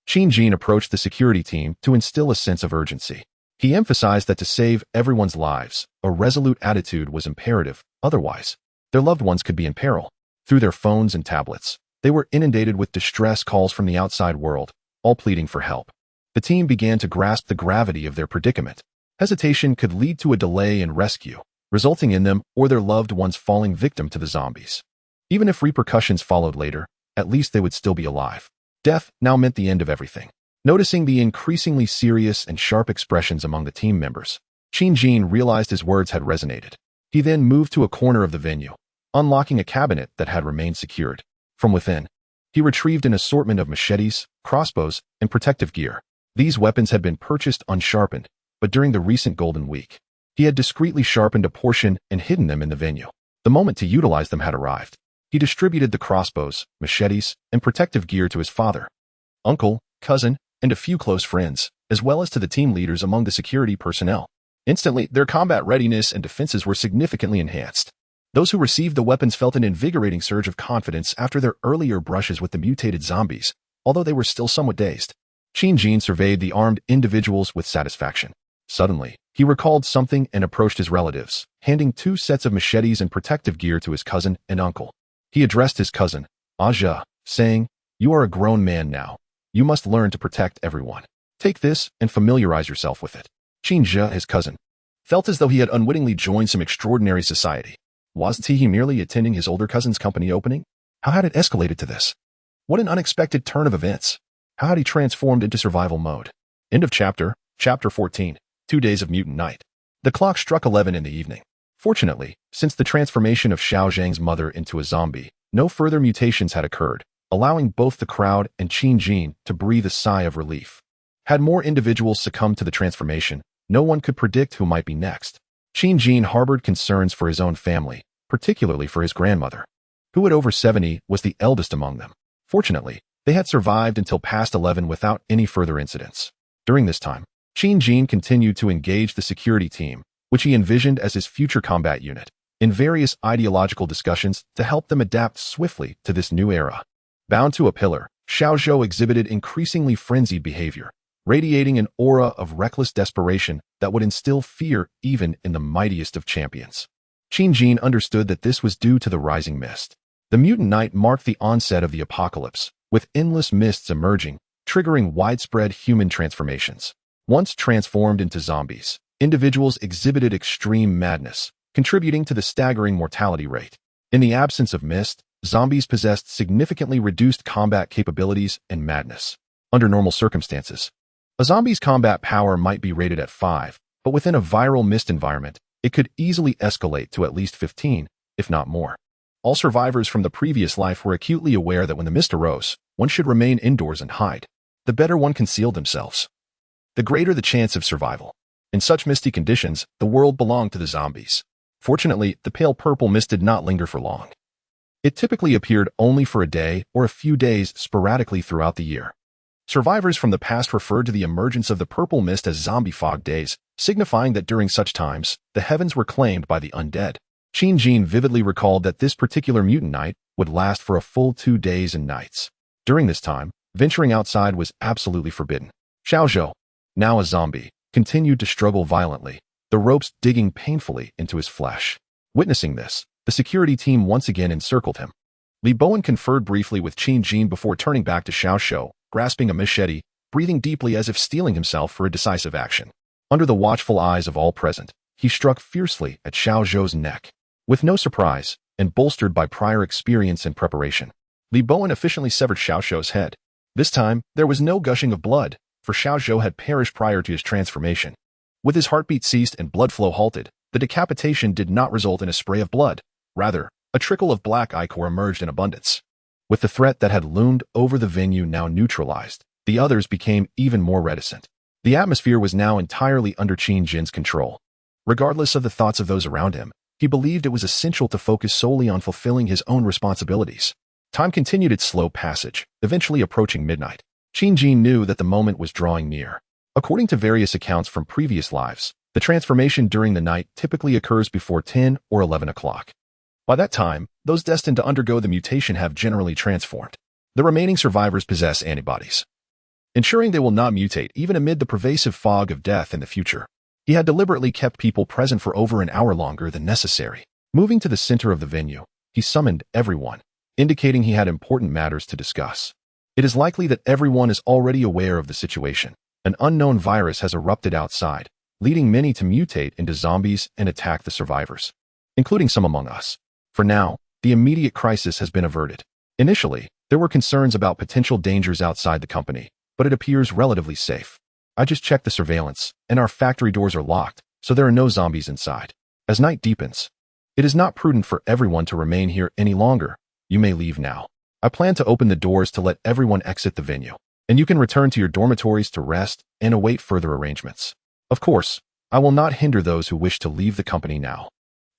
Qin Jin approached the security team to instill a sense of urgency. He emphasized that to save everyone's lives, a resolute attitude was imperative, otherwise, their loved ones could be in peril. Through their phones and tablets, they were inundated with distress calls from the outside world, all pleading for help. The team began to grasp the gravity of their predicament. Hesitation could lead to a delay in rescue, resulting in them or their loved ones falling victim to the zombies. Even if repercussions followed later, at least they would still be alive. Death now meant the end of everything. Noticing the increasingly serious and sharp expressions among the team members, Jin realized his words had resonated. He then moved to a corner of the venue, unlocking a cabinet that had remained secured. From within, he retrieved an assortment of machetes, crossbows, and protective gear. These weapons had been purchased unsharpened, but during the recent Golden Week, he had discreetly sharpened a portion and hidden them in the venue. The moment to utilize them had arrived. He distributed the crossbows, machetes, and protective gear to his father, uncle, cousin, and a few close friends, as well as to the team leaders among the security personnel. Instantly, their combat readiness and defenses were significantly enhanced. Those who received the weapons felt an invigorating surge of confidence after their earlier brushes with the mutated zombies, although they were still somewhat dazed. Jin surveyed the armed individuals with satisfaction. Suddenly, he recalled something and approached his relatives, handing 2 sets of machetes and protective gear to his cousin and uncle. He addressed his cousin, Aja, saying, "You are a grown man now. You must learn to protect everyone. Take this and familiarize yourself with it." Jin, his cousin, felt as though he had unwittingly joined some extraordinary society. Wasn't he merely attending his older cousin's company opening? How had it escalated to this? What an unexpected turn of events. How had he transformed into survival mode? End of chapter 14, 2 Days of Mutant Night. The clock struck 11 in the evening. Fortunately, since the transformation of Xiao Zhang's mother into a zombie, no further mutations had occurred, allowing both the crowd and Jin to breathe a sigh of relief. Had more individuals succumbed to the transformation, no one could predict who might be next. Jin harbored concerns for his own family, particularly for his grandmother, who at over 70 was the eldest among them. Fortunately, they had survived until past 11 without any further incidents. During this time, Jin continued to engage the security team, which he envisioned as his future combat unit, in various ideological discussions to help them adapt swiftly to this new era. Bound to a pillar, Xiao Zhou exhibited increasingly frenzied behavior, radiating an aura of reckless desperation that would instill fear even in the mightiest of champions. Jin understood that this was due to the rising mist. The mutant night marked the onset of the apocalypse, with endless mists emerging, triggering widespread human transformations. Once transformed into zombies, individuals exhibited extreme madness, contributing to the staggering mortality rate. In the absence of mist, zombies possessed significantly reduced combat capabilities and madness. Under normal circumstances, a zombie's combat power might be rated at 5, but within a viral mist environment, it could easily escalate to at least 15, if not more. All survivors from the previous life were acutely aware that when the mist arose, one should remain indoors and hide. The better one concealed themselves, the greater the chance of survival. In such misty conditions, the world belonged to the zombies. Fortunately, the pale purple mist did not linger for long. It typically appeared only for a day or a few days sporadically throughout the year. Survivors from the past referred to the emergence of the purple mist as zombie fog days, signifying that during such times, the heavens were claimed by the undead. Jin vividly recalled that this particular mutant night would last for a full 2 days and nights. During this time, venturing outside was absolutely forbidden. Xiao Zhou, now a zombie, continued to struggle violently, the ropes digging painfully into his flesh. Witnessing this, the security team once again encircled him. Li Bowen conferred briefly with Jin before turning back to Xiao Zhou, grasping a machete, breathing deeply as if steeling himself for a decisive action. Under the watchful eyes of all present, he struck fiercely at Xiao Zhou's neck. With no surprise, and bolstered by prior experience and preparation, Li Bowen efficiently severed Xiao Zhou's head. This time, there was no gushing of blood, for Xiao Zhou had perished prior to his transformation. With his heartbeat ceased and blood flow halted, the decapitation did not result in a spray of blood. Rather, a trickle of black ichor emerged in abundance. With the threat that had loomed over the venue now neutralized, the others became even more reticent. The atmosphere was now entirely under Jin's control. Regardless of the thoughts of those around him, he believed it was essential to focus solely on fulfilling his own responsibilities. Time continued its slow passage, eventually approaching midnight. Jin knew that the moment was drawing near. According to various accounts from previous lives, the transformation during the night typically occurs before 10 or 11 o'clock. By that time, those destined to undergo the mutation have generally transformed. The remaining survivors possess antibodies, ensuring they will not mutate even amid the pervasive fog of death in the future. He had deliberately kept people present for over an hour longer than necessary. Moving to the center of the venue, he summoned everyone, indicating he had important matters to discuss. It is likely that everyone is already aware of the situation. An unknown virus has erupted outside, leading many to mutate into zombies and attack the survivors, including some among us. For now, the immediate crisis has been averted. Initially, there were concerns about potential dangers outside the company, but it appears relatively safe. I just checked the surveillance, and our factory doors are locked, so there are no zombies inside. As night deepens, it is not prudent for everyone to remain here any longer. You may leave now. I plan to open the doors to let everyone exit the venue, and you can return to your dormitories to rest and await further arrangements. Of course, I will not hinder those who wish to leave the company now.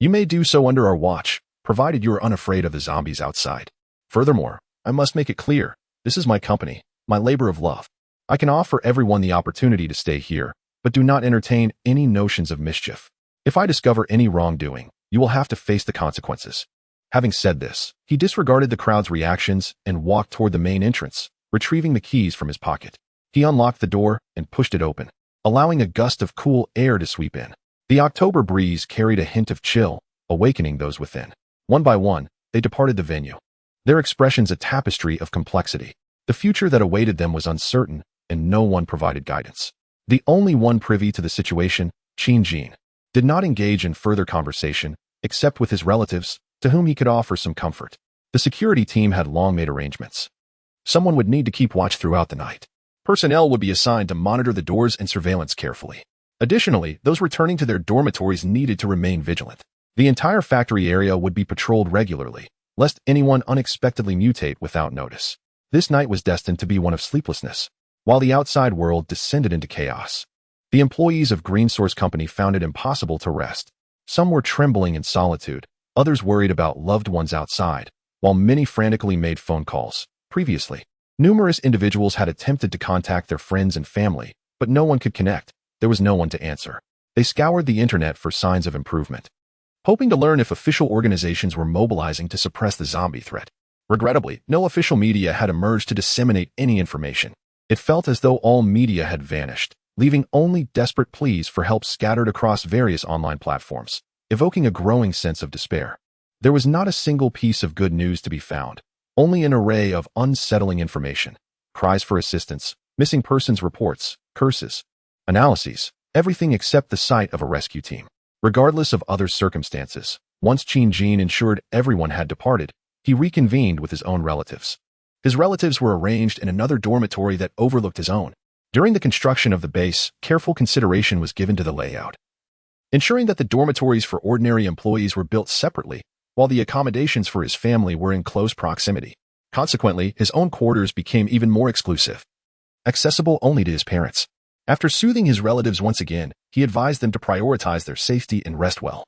You may do so under our watch, provided you are unafraid of the zombies outside. Furthermore, I must make it clear, this is my company, my labor of love. I can offer everyone the opportunity to stay here, but do not entertain any notions of mischief. If I discover any wrongdoing, you will have to face the consequences. Having said this, he disregarded the crowd's reactions and walked toward the main entrance, retrieving the keys from his pocket. He unlocked the door and pushed it open, allowing a gust of cool air to sweep in. The October breeze carried a hint of chill, awakening those within. One by one, they departed the venue, their expressions a tapestry of complexity. The future that awaited them was uncertain, and no one provided guidance. The only one privy to the situation, Jin, did not engage in further conversation, except with his relatives, to whom he could offer some comfort. The security team had long made arrangements. Someone would need to keep watch throughout the night. Personnel would be assigned to monitor the doors and surveillance carefully. Additionally, those returning to their dormitories needed to remain vigilant. The entire factory area would be patrolled regularly, lest anyone unexpectedly mutate without notice. This night was destined to be one of sleeplessness, while the outside world descended into chaos. The employees of Green Source Company found it impossible to rest. Some were trembling in solitude, others worried about loved ones outside, while many frantically made phone calls. Previously, numerous individuals had attempted to contact their friends and family, but no one could connect. There was no one to answer. They scoured the internet for signs of improvement, hoping to learn if official organizations were mobilizing to suppress the zombie threat. Regrettably, no official media had emerged to disseminate any information. It felt as though all media had vanished, leaving only desperate pleas for help scattered across various online platforms, evoking a growing sense of despair. There was not a single piece of good news to be found, only an array of unsettling information, cries for assistance, missing persons reports, curses, analyses, everything except the sight of a rescue team. Regardless of other circumstances, once Jin ensured everyone had departed, he reconvened with his own relatives. His relatives were arranged in another dormitory that overlooked his own. During the construction of the base, careful consideration was given to the layout, ensuring that the dormitories for ordinary employees were built separately, while the accommodations for his family were in close proximity. Consequently, his own quarters became even more exclusive, accessible only to his parents. After soothing his relatives once again, he advised them to prioritize their safety and rest well,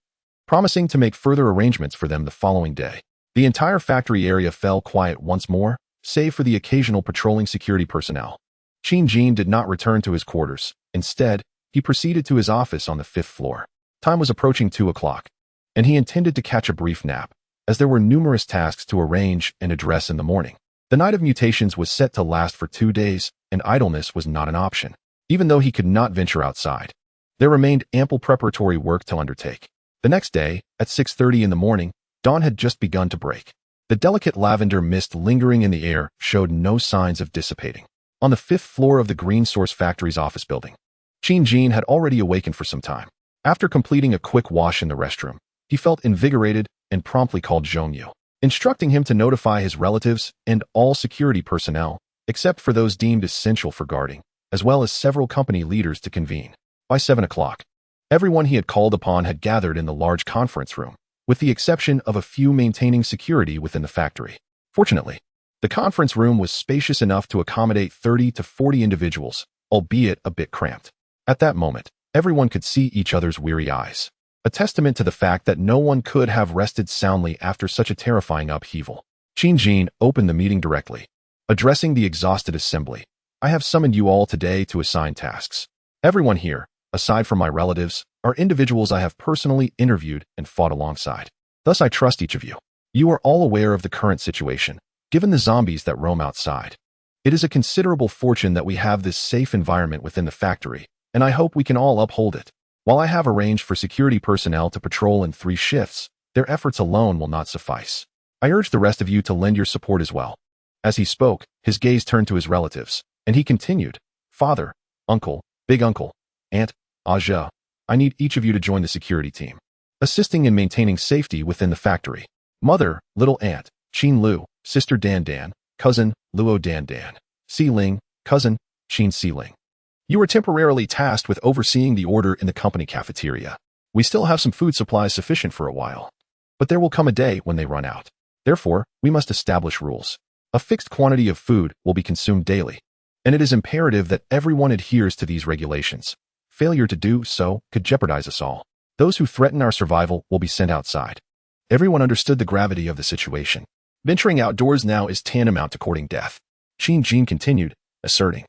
promising to make further arrangements for them the following day. The entire factory area fell quiet once more, save for the occasional patrolling security personnel. Jin did not return to his quarters. Instead, he proceeded to his office on the 5th floor. Time was approaching 2 o'clock, and he intended to catch a brief nap, as there were numerous tasks to arrange and address in the morning. The night of mutations was set to last for 2 days, and idleness was not an option. Even though he could not venture outside, there remained ample preparatory work to undertake. The next day, at 6:30 in the morning, dawn had just begun to break. The delicate lavender mist lingering in the air showed no signs of dissipating. On the 5th floor of the Green Source Factory's office building, Jin had already awakened for some time. After completing a quick wash in the restroom, he felt invigorated and promptly called Zhongyu, instructing him to notify his relatives and all security personnel, except for those deemed essential for guarding, as well as several company leaders to convene. By 7 o'clock, everyone he had called upon had gathered in the large conference room, with the exception of a few maintaining security within the factory. Fortunately, the conference room was spacious enough to accommodate 30 to 40 individuals, albeit a bit cramped. At that moment, everyone could see each other's weary eyes, a testament to the fact that no one could have rested soundly after such a terrifying upheaval. Jin opened the meeting directly, addressing the exhausted assembly. I have summoned you all today to assign tasks. Everyone here, aside from my relatives, are individuals I have personally interviewed and fought alongside. Thus I trust each of you. You are all aware of the current situation, given the zombies that roam outside. It is a considerable fortune that we have this safe environment within the factory, and I hope we can all uphold it. While I have arranged for security personnel to patrol in 3 shifts, their efforts alone will not suffice. I urge the rest of you to lend your support as well. As he spoke, his gaze turned to his relatives, and he continued, Father, Uncle, Big Uncle, Aunt, Aja, I need each of you to join the security team, assisting in maintaining safety within the factory. Mother, little aunt, Qin Lu, sister Dan Dan, cousin, Luo Dan Dan, Si Ling, cousin, Qin Si Ling. You are temporarily tasked with overseeing the order in the company cafeteria. We still have some food supplies sufficient for a while, but there will come a day when they run out. Therefore, we must establish rules. A fixed quantity of food will be consumed daily, and it is imperative that everyone adheres to these regulations. Failure to do so could jeopardize us all. Those who threaten our survival will be sent outside. Everyone understood the gravity of the situation. Venturing outdoors now is tantamount to courting death. Qin Jin continued, asserting,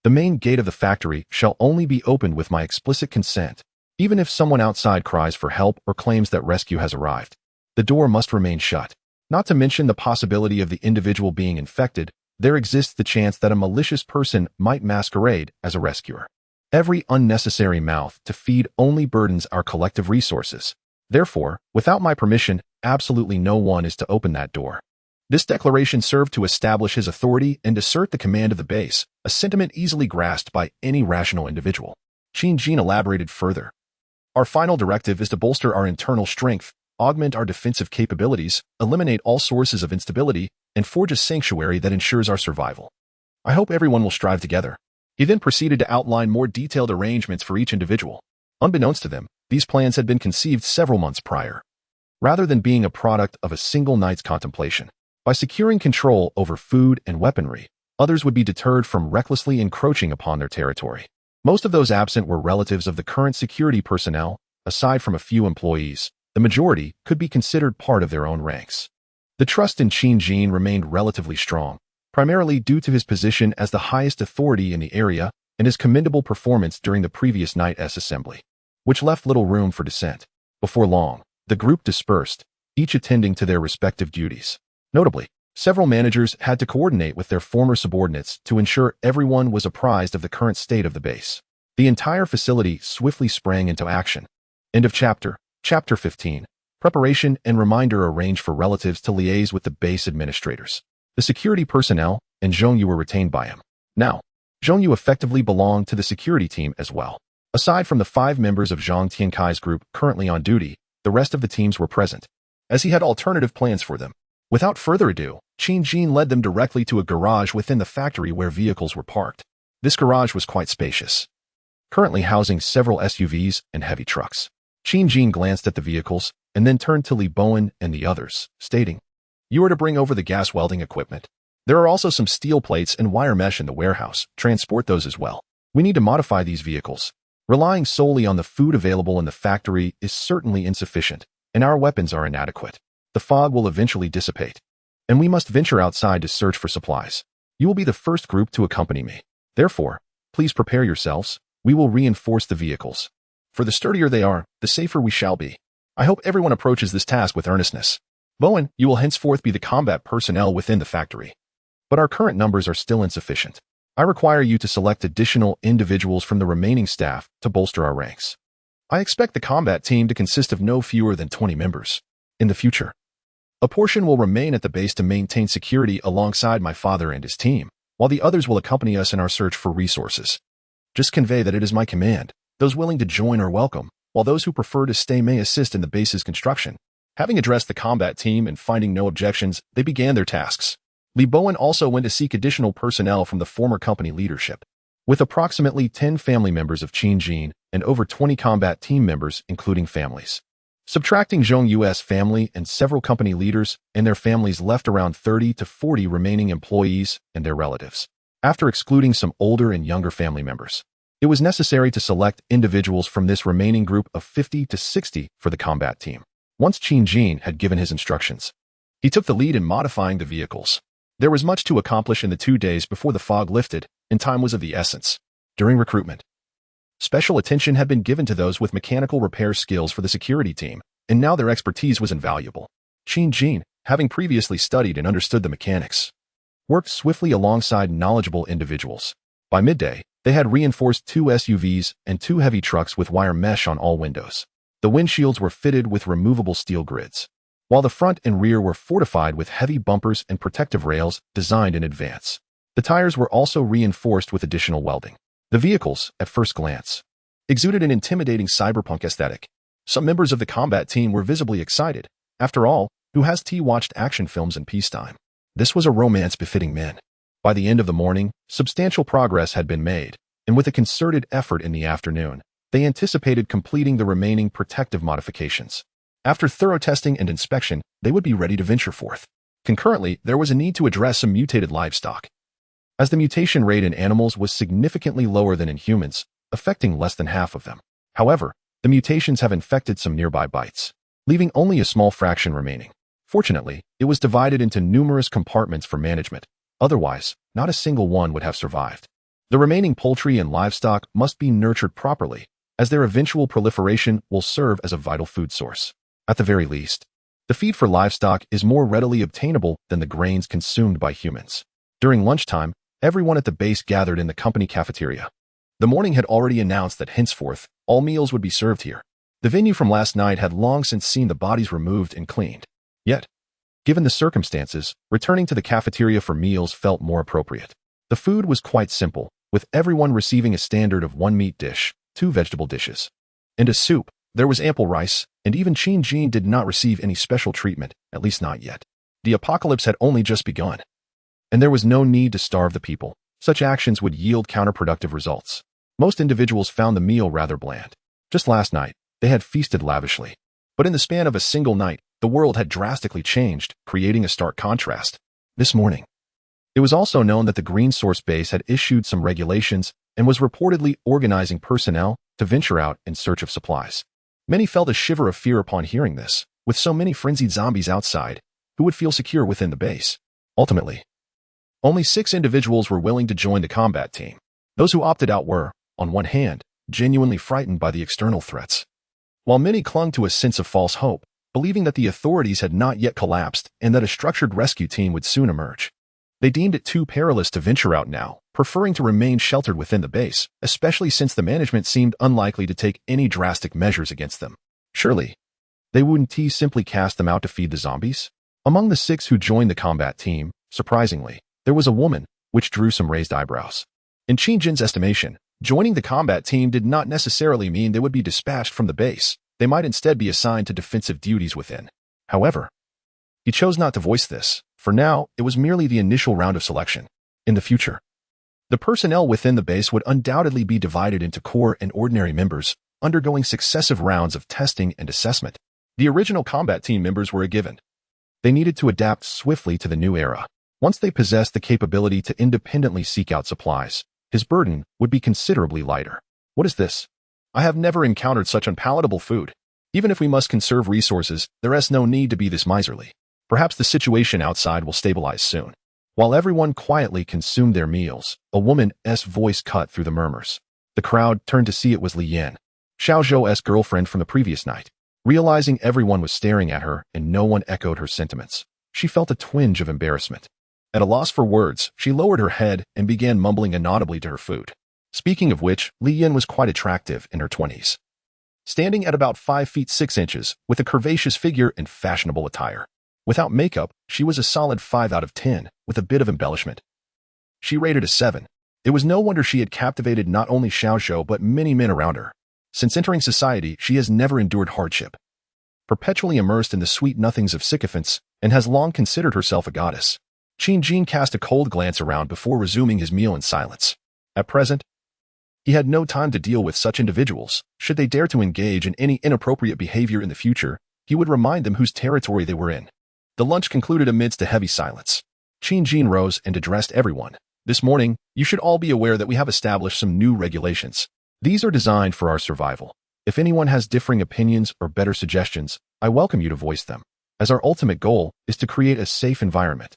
the main gate of the factory shall only be opened with my explicit consent. Even if someone outside cries for help or claims that rescue has arrived, the door must remain shut. Not to mention the possibility of the individual being infected, there exists the chance that a malicious person might masquerade as a rescuer. Every unnecessary mouth to feed only burdens our collective resources. Therefore, without my permission, absolutely no one is to open that door. This declaration served to establish his authority and assert the command of the base, a sentiment easily grasped by any rational individual. Qin Jin elaborated further. Our final directive is to bolster our internal strength, augment our defensive capabilities, eliminate all sources of instability, and forge a sanctuary that ensures our survival. I hope everyone will strive together. He then proceeded to outline more detailed arrangements for each individual. Unbeknownst to them, these plans had been conceived several months prior. Rather than being a product of a single night's contemplation, by securing control over food and weaponry, others would be deterred from recklessly encroaching upon their territory. Most of those absent were relatives of the current security personnel. Aside from a few employees, the majority could be considered part of their own ranks. The trust in Qin Jin remained relatively strong, primarily due to his position as the highest authority in the area and his commendable performance during the previous night's assembly, which left little room for dissent. Before long, the group dispersed, each attending to their respective duties. Notably, several managers had to coordinate with their former subordinates to ensure everyone was apprised of the current state of the base. The entire facility swiftly sprang into action. End of chapter. Chapter 15. Preparation and reminder arranged for relatives to liaise with the base administrators. The security personnel and Zhongyu were retained by him. Now, Zhongyu effectively belonged to the security team as well. Aside from the 5 members of Zhang Tiankai's group currently on duty, the rest of the teams were present, as he had alternative plans for them. Without further ado, Qin Jin led them directly to a garage within the factory where vehicles were parked. This garage was quite spacious, currently housing several SUVs and heavy trucks. Qin Jin glanced at the vehicles and then turned to Li Bowen and the others, stating, "You are to bring over the gas welding equipment. There are also some steel plates and wire mesh in the warehouse. Transport those as well. We need to modify these vehicles. Relying solely on the food available in the factory is certainly insufficient, and our weapons are inadequate. The fog will eventually dissipate, and we must venture outside to search for supplies. You will be the first group to accompany me. Therefore, please prepare yourselves. We will reinforce the vehicles. For the sturdier they are, the safer we shall be. I hope everyone approaches this task with earnestness. Bowen, you will henceforth be the combat personnel within the factory. But our current numbers are still insufficient. I require you to select additional individuals from the remaining staff to bolster our ranks. I expect the combat team to consist of no fewer than 20 members. In the future, a portion will remain at the base to maintain security alongside my father and his team, while the others will accompany us in our search for resources. Just convey that it is my command. Those willing to join are welcome, while those who prefer to stay may assist in the base's construction." Having addressed the combat team and finding no objections, they began their tasks. Li Bowen also went to seek additional personnel from the former company leadership. With approximately 10 family members of Qin Jin and over 20 combat team members, including families. Subtracting Zhong Yu's family and several company leaders and their families left around 30 to 40 remaining employees and their relatives. After excluding some older and younger family members, it was necessary to select individuals from this remaining group of 50 to 60 for the combat team. Once Qin Jin had given his instructions, he took the lead in modifying the vehicles. There was much to accomplish in the 2 days before the fog lifted, and time was of the essence. During recruitment, special attention had been given to those with mechanical repair skills for the security team, and now their expertise was invaluable. Qin Jin, having previously studied and understood the mechanics, worked swiftly alongside knowledgeable individuals. By midday, they had reinforced 2 SUVs and 2 heavy trucks with wire mesh on all windows. The windshields were fitted with removable steel grids, while the front and rear were fortified with heavy bumpers and protective rails designed in advance. The tires were also reinforced with additional welding. The vehicles, at first glance, exuded an intimidating cyberpunk aesthetic. Some members of the combat team were visibly excited. After all, who has watched action films in peacetime? This was a romance befitting men. By the end of the morning, substantial progress had been made, and with a concerted effort in the afternoon, they anticipated completing the remaining protective modifications. After thorough testing and inspection, they would be ready to venture forth. Concurrently, there was a need to address some mutated livestock, as the mutation rate in animals was significantly lower than in humans, affecting less than half of them. However, the mutations have infected some nearby bites, leaving only a small fraction remaining. Fortunately, it was divided into numerous compartments for management. Otherwise, not a single one would have survived. The remaining poultry and livestock must be nurtured properly, as their eventual proliferation will serve as a vital food source. At the very least, the feed for livestock is more readily obtainable than the grains consumed by humans. During lunchtime, everyone at the base gathered in the company cafeteria. The morning had already announced that henceforth, all meals would be served here. The venue from last night had long since seen the bodies removed and cleaned. Yet, given the circumstances, returning to the cafeteria for meals felt more appropriate. The food was quite simple, with everyone receiving a standard of 1 meat dish, 2 vegetable dishes, and a soup. There was ample rice, and even Qin Jin did not receive any special treatment, at least not yet. The apocalypse had only just begun, and there was no need to starve the people. Such actions would yield counterproductive results. Most individuals found the meal rather bland. Just last night, they had feasted lavishly. But in the span of a single night, the world had drastically changed, creating a stark contrast. This morning, it was also known that the Green Source base had issued some regulations and was reportedly organizing personnel to venture out in search of supplies. Many felt a shiver of fear upon hearing this, with so many frenzied zombies outside, who would feel secure within the base. Ultimately, only 6 individuals were willing to join the combat team. Those who opted out were, on one hand, genuinely frightened by the external threats, while many clung to a sense of false hope, believing that the authorities had not yet collapsed and that a structured rescue team would soon emerge. They deemed it too perilous to venture out now, preferring to remain sheltered within the base, especially since the management seemed unlikely to take any drastic measures against them. Surely, they wouldn't simply cast them out to feed the zombies? Among the 6 who joined the combat team, surprisingly, there was a woman, which drew some raised eyebrows. In Qin Jin's estimation, joining the combat team did not necessarily mean they would be dispatched from the base. They might instead be assigned to defensive duties within. However, he chose not to voice this. For now, it was merely the initial round of selection. In the future, the personnel within the base would undoubtedly be divided into core and ordinary members, undergoing successive rounds of testing and assessment. The original combat team members were a given. They needed to adapt swiftly to the new era. Once they possessed the capability to independently seek out supplies, his burden would be considerably lighter. What is this? I have never encountered such unpalatable food. Even if we must conserve resources, there is no need to be this miserly. Perhaps the situation outside will stabilize soon. While everyone quietly consumed their meals, a woman's voice cut through the murmurs. The crowd turned to see it was Li Yan, Xiao Zhou's girlfriend from the previous night. Realizing everyone was staring at her and no one echoed her sentiments, she felt a twinge of embarrassment. At a loss for words, she lowered her head and began mumbling inaudibly to her food. Speaking of which, Li Yan was quite attractive in her 20s. Standing at about 5 feet 6 inches, with a curvaceous figure and fashionable attire. Without makeup, she was a solid 5 out of 10, with a bit of embellishment. She rated a 7. It was no wonder she had captivated not only Xiao Zhou but many men around her. Since entering society, she has never endured hardship. Perpetually immersed in the sweet nothings of sycophants, and has long considered herself a goddess. Qin Jin cast a cold glance around before resuming his meal in silence. At present, he had no time to deal with such individuals. Should they dare to engage in any inappropriate behavior in the future, he would remind them whose territory they were in. The lunch concluded amidst a heavy silence. Qin Jin rose and addressed everyone. This morning, you should all be aware that we have established some new regulations. These are designed for our survival. If anyone has differing opinions or better suggestions, I welcome you to voice them, as our ultimate goal is to create a safe environment.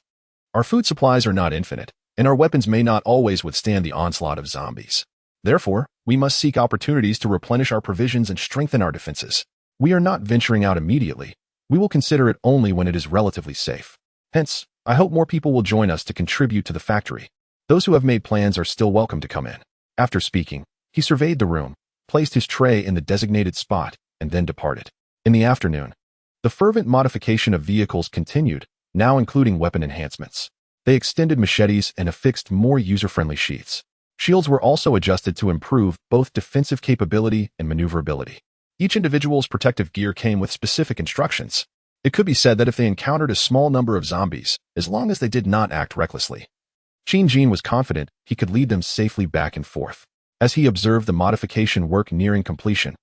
Our food supplies are not infinite, and our weapons may not always withstand the onslaught of zombies. Therefore, we must seek opportunities to replenish our provisions and strengthen our defenses. We are not venturing out immediately. We will consider it only when it is relatively safe. Hence, I hope more people will join us to contribute to the factory. Those who have made plans are still welcome to come in. After speaking, he surveyed the room, placed his tray in the designated spot, and then departed. In the afternoon, the fervent modification of vehicles continued, now including weapon enhancements. They extended machetes and affixed more user-friendly sheaths. Shields were also adjusted to improve both defensive capability and maneuverability. Each individual's protective gear came with specific instructions. It could be said that if they encountered a small number of zombies, as long as they did not act recklessly, Qin Jin was confident he could lead them safely back and forth. As he observed the modification work nearing completion,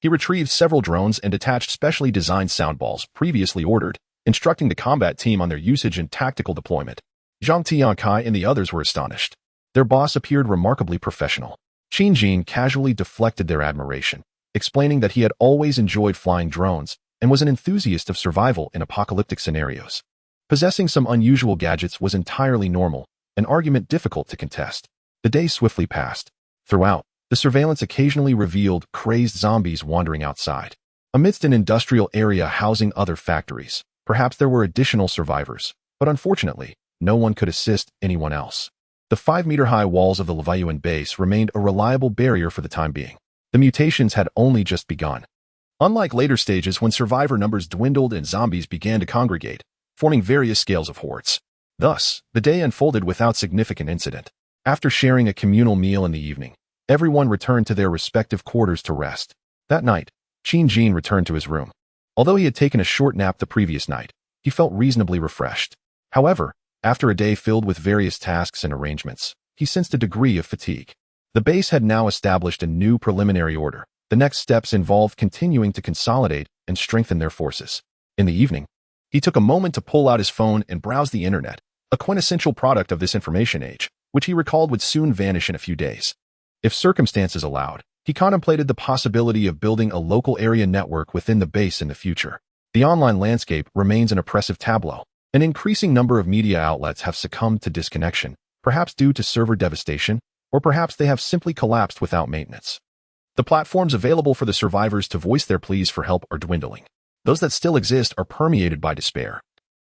he retrieved several drones and attached specially designed soundballs previously ordered, instructing the combat team on their usage and tactical deployment. Zhang Tiankai and the others were astonished. Their boss appeared remarkably professional. Qin Jin casually deflected their admiration, explaining that he had always enjoyed flying drones and was an enthusiast of survival in apocalyptic scenarios. Possessing some unusual gadgets was entirely normal, an argument difficult to contest. The day swiftly passed. Throughout, the surveillance occasionally revealed crazed zombies wandering outside. Amidst an industrial area housing other factories, perhaps there were additional survivors, but unfortunately, no one could assist anyone else. The 5-meter-high walls of the Leviathan base remained a reliable barrier for the time being. The mutations had only just begun. Unlike later stages when survivor numbers dwindled and zombies began to congregate, forming various scales of hordes. Thus, the day unfolded without significant incident. After sharing a communal meal in the evening, everyone returned to their respective quarters to rest. That night, Qin Jin returned to his room. Although he had taken a short nap the previous night, he felt reasonably refreshed. However, after a day filled with various tasks and arrangements, he sensed a degree of fatigue. The base had now established a new preliminary order. The next steps involved continuing to consolidate and strengthen their forces. In the evening, he took a moment to pull out his phone and browse the internet, a quintessential product of this information age, which he recalled would soon vanish in a few days. If circumstances allowed, he contemplated the possibility of building a local area network within the base in the future. The online landscape remains an oppressive tableau. An increasing number of media outlets have succumbed to disconnection, perhaps due to server devastation, or perhaps they have simply collapsed without maintenance. The platforms available for the survivors to voice their pleas for help are dwindling. Those that still exist are permeated by despair,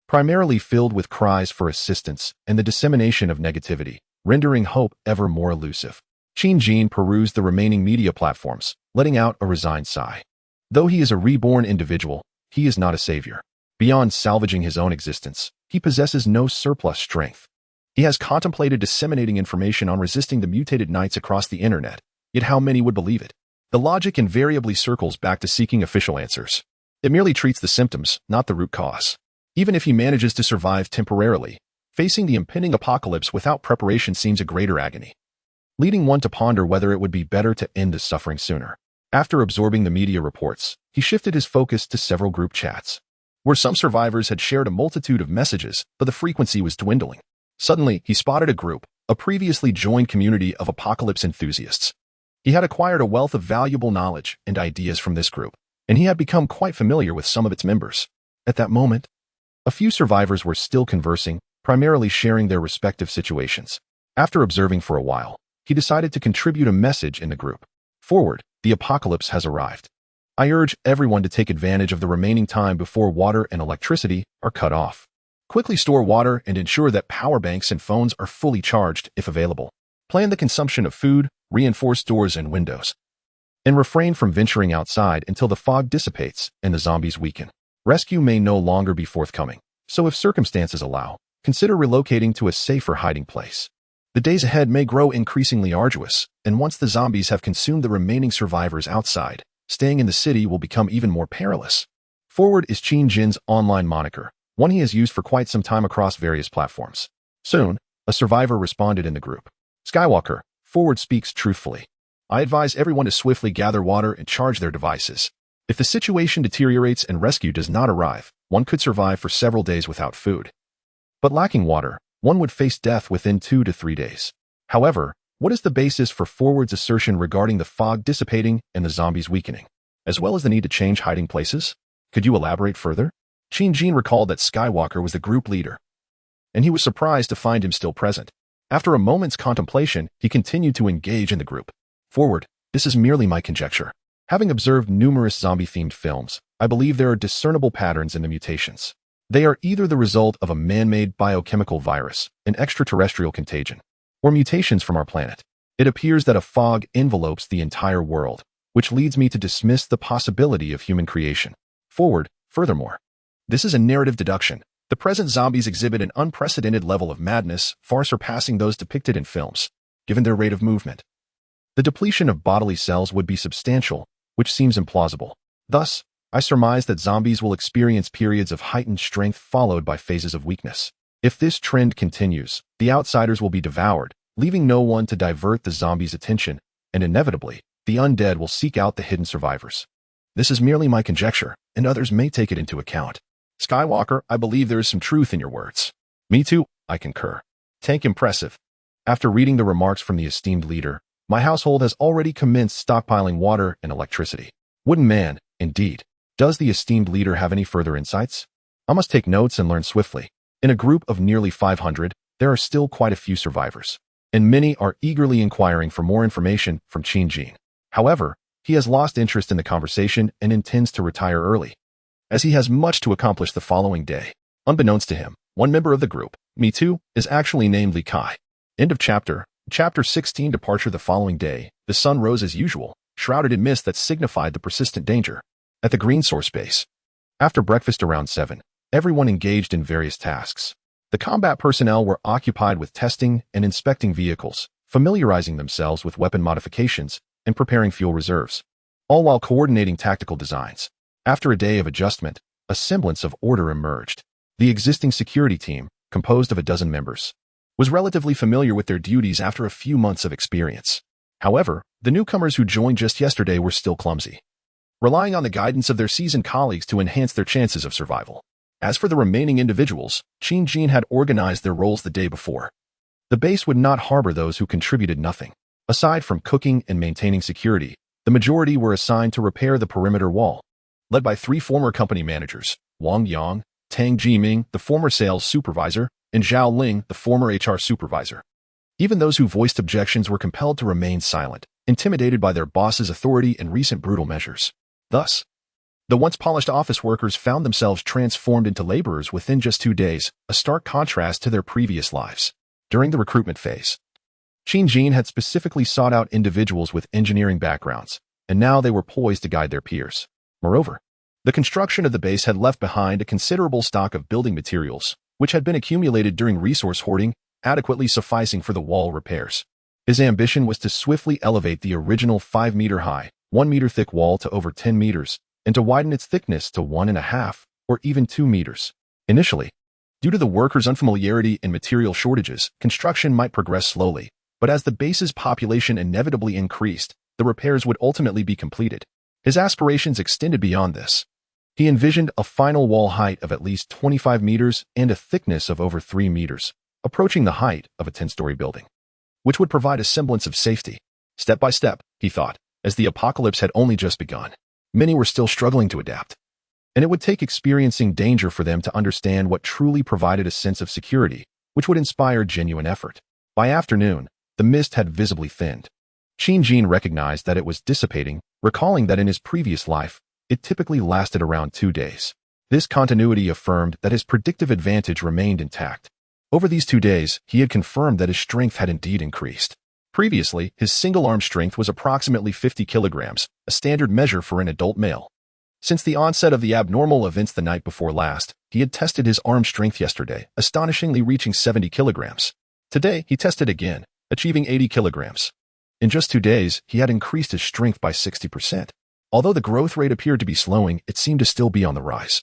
primarily filled with cries for assistance and the dissemination of negativity, rendering hope ever more elusive. Qin Jin perused the remaining media platforms, letting out a resigned sigh. Though he is a reborn individual, he is not a savior. Beyond salvaging his own existence, he possesses no surplus strength. He has contemplated disseminating information on resisting the mutated knights across the internet, yet how many would believe it? The logic invariably circles back to seeking official answers. It merely treats the symptoms, not the root cause. Even if he manages to survive temporarily, facing the impending apocalypse without preparation seems a greater agony, leading one to ponder whether it would be better to end the suffering sooner. After absorbing the media reports, he shifted his focus to several group chats, where some survivors had shared a multitude of messages, but the frequency was dwindling. Suddenly, he spotted a group, a previously joined community of apocalypse enthusiasts. He had acquired a wealth of valuable knowledge and ideas from this group, and he had become quite familiar with some of its members. At that moment, a few survivors were still conversing, primarily sharing their respective situations. After observing for a while, he decided to contribute a message in the group. Forward, the apocalypse has arrived. I urge everyone to take advantage of the remaining time before water and electricity are cut off. Quickly store water and ensure that power banks and phones are fully charged if available. Plan the consumption of food, reinforce doors and windows, and refrain from venturing outside until the fog dissipates and the zombies weaken. Rescue may no longer be forthcoming, so if circumstances allow, consider relocating to a safer hiding place. The days ahead may grow increasingly arduous, and once the zombies have consumed the remaining survivors outside, staying in the city will become even more perilous. Forward is Qin Jin's online moniker, one he has used for quite some time across various platforms. Soon, a survivor responded in the group. Skywalker, Forward speaks truthfully. I advise everyone to swiftly gather water and charge their devices. If the situation deteriorates and rescue does not arrive, one could survive for several days without food. But lacking water, one would face death within 2 to 3 days. However, what is the basis for Forward's assertion regarding the fog dissipating and the zombies weakening, as well as the need to change hiding places? Could you elaborate further? Qin Jin recalled that Skywalker was the group leader, and he was surprised to find him still present. After a moment's contemplation, he continued to engage in the group. Forward, this is merely my conjecture. Having observed numerous zombie-themed films, I believe there are discernible patterns in the mutations. They are either the result of a man-made biochemical virus, an extraterrestrial contagion, or mutations from our planet. It appears that a fog envelopes the entire world, which leads me to dismiss the possibility of human creation. Forward, furthermore, this is a narrative deduction. The present zombies exhibit an unprecedented level of madness, far surpassing those depicted in films. given their rate of movement. The depletion of bodily cells would be substantial, which seems implausible. Thus, I surmise that zombies will experience periods of heightened strength followed by phases of weakness. If this trend continues, the outsiders will be devoured, leaving no one to divert the zombies' attention, and inevitably, the undead will seek out the hidden survivors. This is merely my conjecture, and others may take it into account. Skywalker, I believe there is some truth in your words. Me too, I concur. Tank impressive. After reading the remarks from the esteemed leader, my household has already commenced stockpiling water and electricity. Wooden man, indeed. Does the esteemed leader have any further insights? I must take notes and learn swiftly. In a group of nearly 500, there are still quite a few survivors, and many are eagerly inquiring for more information from Qin. However, he has lost interest in the conversation and intends to retire early, as he has much to accomplish the following day. Unbeknownst to him, one member of the group, me too, is actually named Li Kai. End of chapter. Chapter 16. Departure. The following day, the sun rose as usual, shrouded in mist that signified the persistent danger. At the green source base. After breakfast around 7, everyone engaged in various tasks. The combat personnel were occupied with testing and inspecting vehicles, familiarizing themselves with weapon modifications, and preparing fuel reserves, all while coordinating tactical designs. After a day of adjustment, a semblance of order emerged. The existing security team, composed of a dozen members, was relatively familiar with their duties after a few months of experience. However, the newcomers who joined just yesterday were still clumsy, relying on the guidance of their seasoned colleagues to enhance their chances of survival. As for the remaining individuals, Qin had organized their roles the day before. The base would not harbor those who contributed nothing. Aside from cooking and maintaining security, the majority were assigned to repair the perimeter wall, led by 3 former company managers, Wang Yang, Tang Jiming, the former sales supervisor, and Zhao Ling, the former HR supervisor. Even those who voiced objections were compelled to remain silent, intimidated by their boss's authority and recent brutal measures. Thus, the once polished office workers found themselves transformed into laborers within just 2 days, a stark contrast to their previous lives. During the recruitment phase, Qin had specifically sought out individuals with engineering backgrounds, and now they were poised to guide their peers. Moreover, the construction of the base had left behind a considerable stock of building materials, which had been accumulated during resource hoarding, adequately sufficing for the wall repairs. His ambition was to swiftly elevate the original 5-meter-high, 1-meter-thick wall to over 10 meters, and to widen its thickness to 1.5 or even 2 meters. Initially, due to the workers' unfamiliarity and material shortages, construction might progress slowly, but as the base's population inevitably increased, the repairs would ultimately be completed. His aspirations extended beyond this. He envisioned a final wall height of at least 25 meters and a thickness of over 3 meters, approaching the height of a 10-story building, which would provide a semblance of safety. Step by step, he thought, as the apocalypse had only just begun. Many were still struggling to adapt, and it would take experiencing danger for them to understand what truly provided a sense of security, which would inspire genuine effort. By afternoon, the mist had visibly thinned. Qin recognized that it was dissipating, recalling that in his previous life, it typically lasted around 2 days. This continuity affirmed that his predictive advantage remained intact. Over these 2 days, he had confirmed that his strength had indeed increased. Previously, his single-arm strength was approximately 50 kilograms, a standard measure for an adult male. Since the onset of the abnormal events the night before last, he had tested his arm strength yesterday, astonishingly reaching 70 kilograms. Today, he tested again, achieving 80 kilograms. In just 2 days, he had increased his strength by 60%. Although the growth rate appeared to be slowing, it seemed to still be on the rise,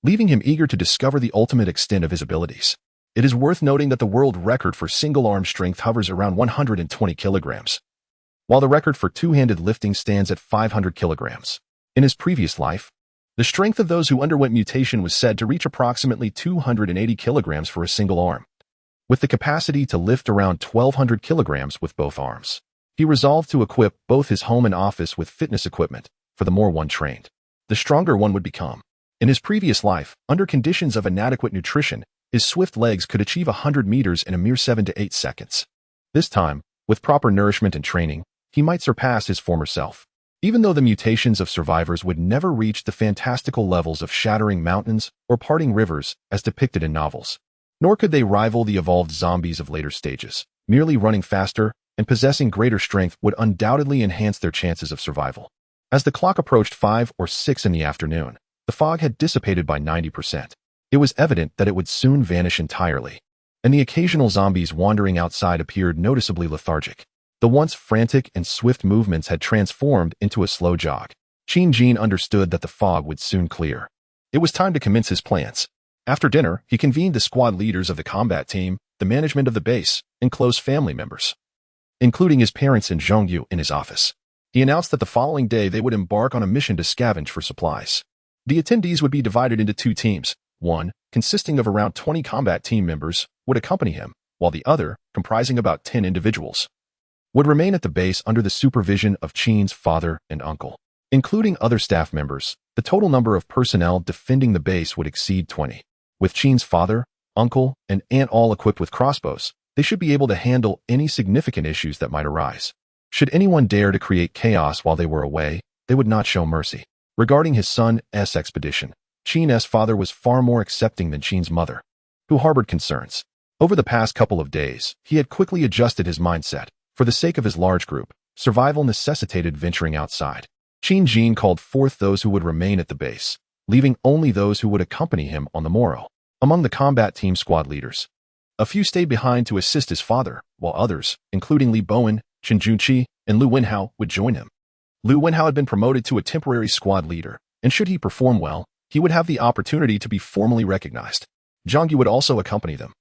leaving him eager to discover the ultimate extent of his abilities. It is worth noting that the world record for single-arm strength hovers around 120 kilograms, while the record for two-handed lifting stands at 500 kilograms. In his previous life, the strength of those who underwent mutation was said to reach approximately 280 kilograms for a single arm, with the capacity to lift around 1,200 kilograms with both arms. He resolved to equip both his home and office with fitness equipment. For the more one trained, the stronger one would become. In his previous life, under conditions of inadequate nutrition, his swift legs could achieve 100 meters in a mere 7 to 8 seconds. This time, with proper nourishment and training, he might surpass his former self. Even though the mutations of survivors would never reach the fantastical levels of shattering mountains or parting rivers as depicted in novels, nor could they rival the evolved zombies of later stages. Merely running faster and possessing greater strength would undoubtedly enhance their chances of survival. As the clock approached 5 or 6 in the afternoon, the fog had dissipated by 90%. It was evident that it would soon vanish entirely, and the occasional zombies wandering outside appeared noticeably lethargic. The once frantic and swift movements had transformed into a slow jog. Qin understood that the fog would soon clear. It was time to commence his plans. After dinner, he convened the squad leaders of the combat team, the management of the base, and close family members, including his parents and Zhongyu in his office. He announced that the following day they would embark on a mission to scavenge for supplies. The attendees would be divided into two teams. One, consisting of around 20 combat team members, would accompany him, while the other, comprising about 10 individuals, would remain at the base under the supervision of Qin's father and uncle. Including other staff members, the total number of personnel defending the base would exceed 20. With Qin's father, uncle, and aunt all equipped with crossbows, they should be able to handle any significant issues that might arise. Should anyone dare to create chaos while they were away, they would not show mercy. Regarding his son's expedition, Qin's father was far more accepting than Qin's mother, who harbored concerns. Over the past couple of days, he had quickly adjusted his mindset. For the sake of his large group, survival necessitated venturing outside. Qin called forth those who would remain at the base, leaving only those who would accompany him on the morrow. Among the combat team squad leaders, a few stayed behind to assist his father, while others, including Li Bowen, Chen Junqi, and Lu Wenhao, would join him. Lu Wenhao had been promoted to a temporary squad leader, and should he perform well, he would have the opportunity to be formally recognized. Zhongyu would also accompany them,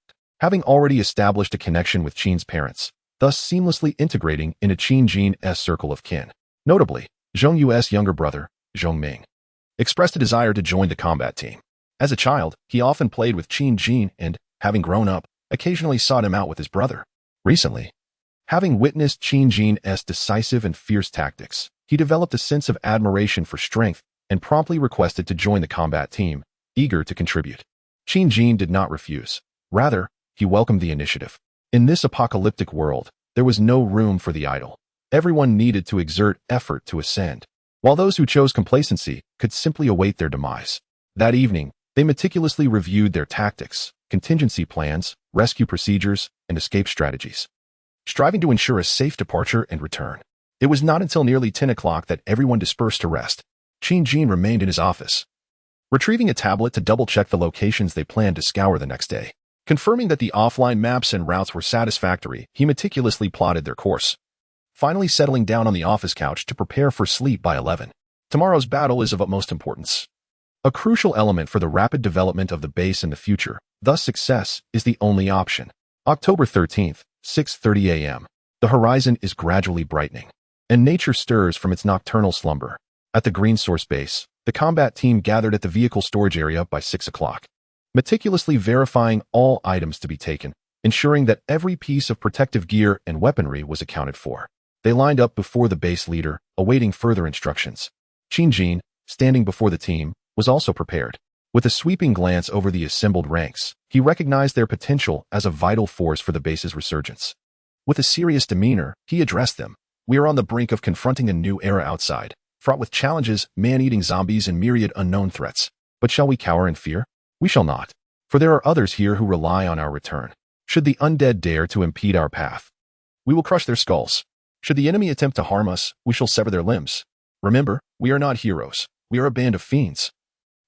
having already established a connection with Qin's parents, thus seamlessly integrating into Qin's circle of kin. Notably, Zhongyu's younger brother, Zhongming, expressed a desire to join the combat team. As a child, he often played with Qin and, having grown up, occasionally sought him out with his brother. Recently, having witnessed Qin's decisive and fierce tactics, he developed a sense of admiration for strength and promptly requested to join the combat team, eager to contribute. Qin did not refuse. Rather, he welcomed the initiative. In this apocalyptic world, there was no room for the idle. Everyone needed to exert effort to ascend, while those who chose complacency could simply await their demise. That evening, they meticulously reviewed their tactics, contingency plans, rescue procedures, and escape strategies, striving to ensure a safe departure and return. It was not until nearly 10 o'clock that everyone dispersed to rest. Qin remained in his office, retrieving a tablet to double-check the locations they planned to scour the next day. Confirming that the offline maps and routes were satisfactory, he meticulously plotted their course, finally settling down on the office couch to prepare for sleep by 11. Tomorrow's battle is of utmost importance, a crucial element for the rapid development of the base in the future. Thus, success is the only option. October 13th, 6:30 a.m. The horizon is gradually brightening, and nature stirs from its nocturnal slumber. At the Green Source base, the combat team gathered at the vehicle storage area by 6 o'clock, meticulously verifying all items to be taken, ensuring that every piece of protective gear and weaponry was accounted for. They lined up before the base leader, awaiting further instructions. Qin, standing before the team, was also prepared. With a sweeping glance over the assembled ranks, he recognized their potential as a vital force for the base's resurgence. With a serious demeanor, he addressed them. We are on the brink of confronting a new era outside, fraught with challenges, man-eating zombies, and myriad unknown threats. But shall we cower in fear? We shall not. For there are others here who rely on our return. Should the undead dare to impede our path, we will crush their skulls. Should the enemy attempt to harm us, we shall sever their limbs. Remember, we are not heroes. We are a band of fiends,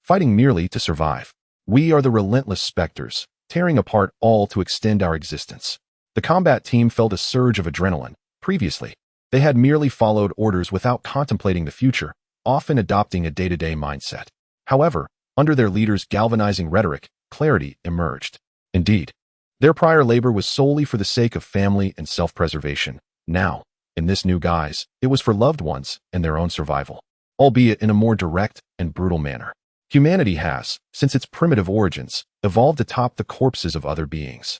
fighting merely to survive. We are the relentless specters, tearing apart all to extend our existence. The combat team felt a surge of adrenaline. Previously, they had merely followed orders without contemplating the future, often adopting a day-to-day mindset. However, under their leaders' galvanizing rhetoric, clarity emerged. Indeed, their prior labor was solely for the sake of family and self-preservation. Now, in this new guise, it was for loved ones and their own survival, albeit in a more direct and brutal manner. Humanity has, since its primitive origins, evolved atop the corpses of other beings.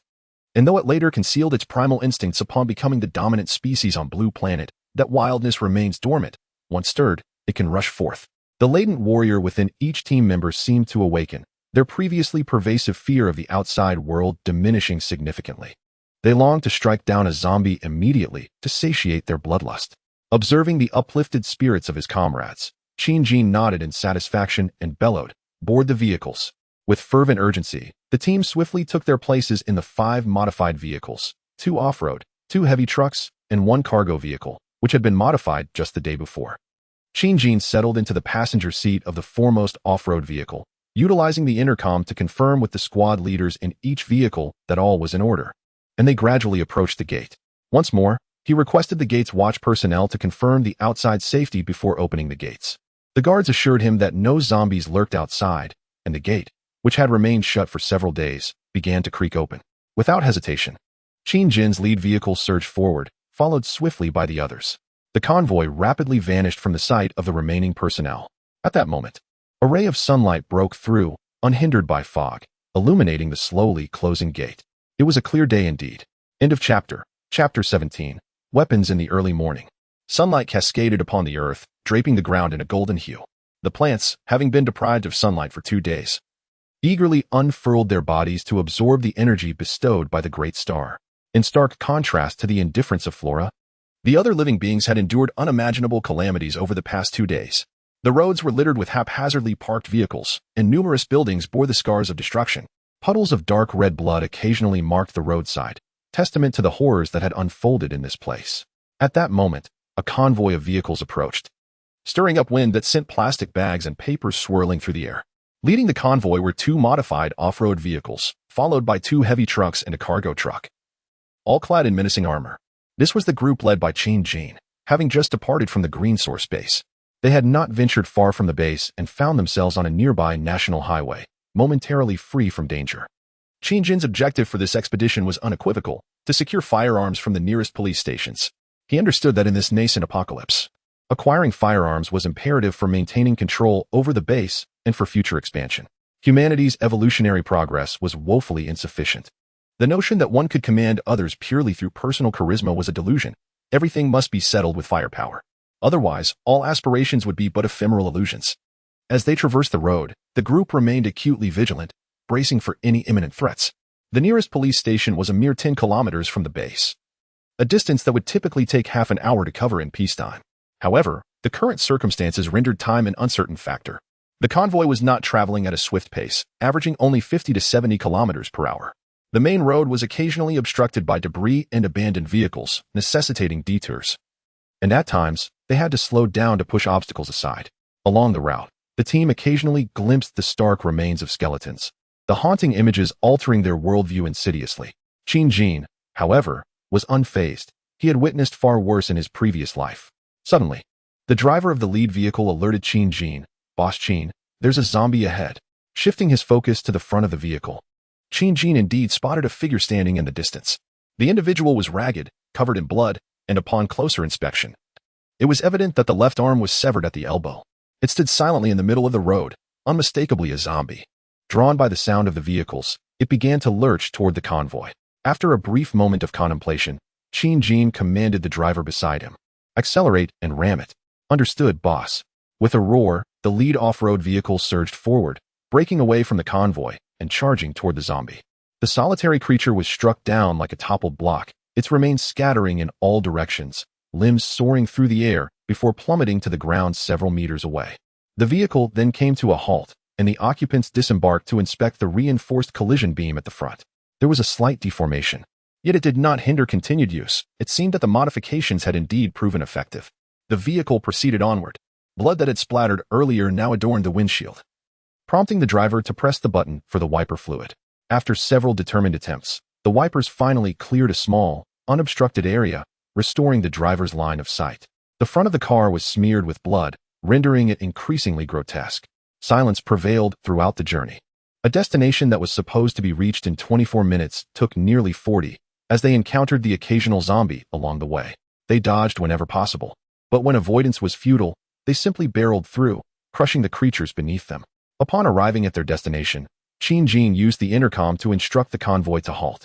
And though it later concealed its primal instincts upon becoming the dominant species on Blue Planet, that wildness remains dormant. Once stirred, it can rush forth. The latent warrior within each team member seemed to awaken, their previously pervasive fear of the outside world diminishing significantly. They longed to strike down a zombie immediately to satiate their bloodlust. Observing the uplifted spirits of his comrades, Qin nodded in satisfaction and bellowed, "Board the vehicles." With fervent urgency, the team swiftly took their places in the 5 modified vehicles, 2 off-road, 2 heavy trucks, and 1 cargo vehicle, which had been modified just the day before. Qin settled into the passenger seat of the foremost off-road vehicle, utilizing the intercom to confirm with the squad leaders in each vehicle that all was in order. And they gradually approached the gate. Once more, he requested the gate's watch personnel to confirm the outside safety before opening the gates. The guards assured him that no zombies lurked outside, and the gate, which had remained shut for several days, began to creak open. Without hesitation, Qin Jin's lead vehicle surged forward, followed swiftly by the others. The convoy rapidly vanished from the sight of the remaining personnel. At that moment, a ray of sunlight broke through, unhindered by fog, illuminating the slowly closing gate. It was a clear day indeed. End of chapter. Chapter 17. Weapons in the early morning. Sunlight cascaded upon the earth, draping the ground in a golden hue. The plants, having been deprived of sunlight for 2 days, eagerly unfurled their bodies to absorb the energy bestowed by the great star. In stark contrast to the indifference of flora, the other living beings had endured unimaginable calamities over the past 2 days. The roads were littered with haphazardly parked vehicles, and numerous buildings bore the scars of destruction. Puddles of dark red blood occasionally marked the roadside, testament to the horrors that had unfolded in this place. At that moment, a convoy of vehicles approached, stirring up wind that sent plastic bags and papers swirling through the air. Leading the convoy were 2 modified off-road vehicles, followed by 2 heavy trucks and a cargo truck, all clad in menacing armor. This was the group led by Qin Jin, having just departed from the Green Source base. They had not ventured far from the base and found themselves on a nearby national highway, momentarily free from danger. Qin Jin's objective for this expedition was unequivocal: to secure firearms from the nearest police stations. He understood that in this nascent apocalypse, acquiring firearms was imperative for maintaining control over the base and for future expansion. Humanity's evolutionary progress was woefully insufficient. The notion that one could command others purely through personal charisma was a delusion. Everything must be settled with firepower. Otherwise, all aspirations would be but ephemeral illusions. As they traversed the road, the group remained acutely vigilant, bracing for any imminent threats. The nearest police station was a mere 10 kilometers from the base, a distance that would typically take half an hour to cover in peacetime. However, the current circumstances rendered time an uncertain factor. The convoy was not traveling at a swift pace, averaging only 50 to 70 kilometers per hour. The main road was occasionally obstructed by debris and abandoned vehicles, necessitating detours. And at times, they had to slow down to push obstacles aside. Along the route, the team occasionally glimpsed the stark remains of skeletons, the haunting images altering their worldview insidiously. Qin Jin, however, was unfazed. He had witnessed far worse in his previous life. Suddenly, the driver of the lead vehicle alerted Qin Jin, "Boss Qin, there's a zombie ahead." Shifting his focus to the front of the vehicle, Qin Jin indeed spotted a figure standing in the distance. The individual was ragged, covered in blood, and upon closer inspection, it was evident that the left arm was severed at the elbow. It stood silently in the middle of the road, unmistakably a zombie. Drawn by the sound of the vehicles, it began to lurch toward the convoy. After a brief moment of contemplation, Qin Jin commanded the driver beside him, "Accelerate and ram it." "Understood, boss." With a roar, the lead off-road vehicle surged forward, breaking away from the convoy and charging toward the zombie. The solitary creature was struck down like a toppled block, its remains scattering in all directions, limbs soaring through the air before plummeting to the ground several meters away. The vehicle then came to a halt, and the occupants disembarked to inspect the reinforced collision beam at the front. There was a slight deformation, yet it did not hinder continued use. It seemed that the modifications had indeed proven effective. The vehicle proceeded onward. Blood that had splattered earlier now adorned the windshield, prompting the driver to press the button for the wiper fluid. After several determined attempts, the wipers finally cleared a small, unobstructed area, restoring the driver's line of sight. The front of the car was smeared with blood, rendering it increasingly grotesque. Silence prevailed throughout the journey. A destination that was supposed to be reached in 24 minutes took nearly 40, as they encountered the occasional zombie along the way. They dodged whenever possible, but when avoidance was futile, they simply barreled through, crushing the creatures beneath them. Upon arriving at their destination, Qin Jin used the intercom to instruct the convoy to halt.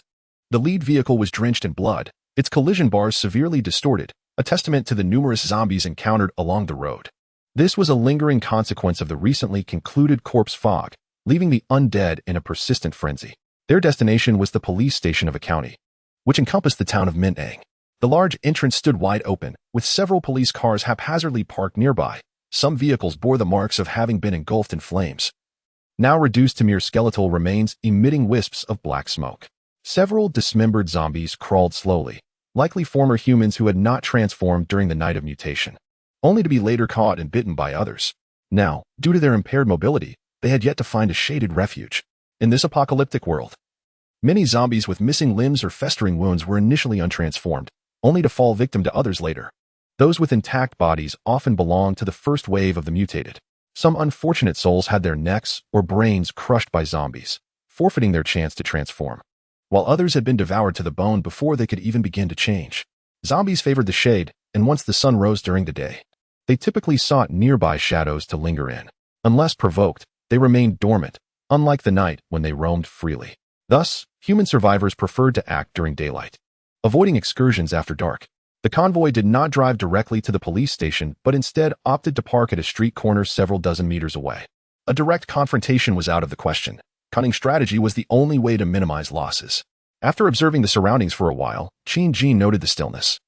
The lead vehicle was drenched in blood, its collision bars severely distorted, a testament to the numerous zombies encountered along the road. This was a lingering consequence of the recently concluded corpse fog, leaving the undead in a persistent frenzy. Their destination was the police station of a county, which encompassed the town of Mintang. The large entrance stood wide open, with several police cars haphazardly parked nearby. Some vehicles bore the marks of having been engulfed in flames, now reduced to mere skeletal remains emitting wisps of black smoke. Several dismembered zombies crawled slowly, likely former humans who had not transformed during the night of mutation, only to be later caught and bitten by others. Now, due to their impaired mobility, they had yet to find a shaded refuge. In this apocalyptic world, many zombies with missing limbs or festering wounds were initially untransformed, only to fall victim to others later. Those with intact bodies often belonged to the first wave of the mutated. Some unfortunate souls had their necks or brains crushed by zombies, forfeiting their chance to transform, while others had been devoured to the bone before they could even begin to change. Zombies favored the shade, and once the sun rose during the day, they typically sought nearby shadows to linger in. Unless provoked, they remained dormant, unlike the night when they roamed freely. Thus, human survivors preferred to act during daylight, avoiding excursions after dark. The convoy did not drive directly to the police station, but instead opted to park at a street corner several dozen meters away. A direct confrontation was out of the question. Cunning strategy was the only way to minimize losses. After observing the surroundings for a while, Qin noted the stillness.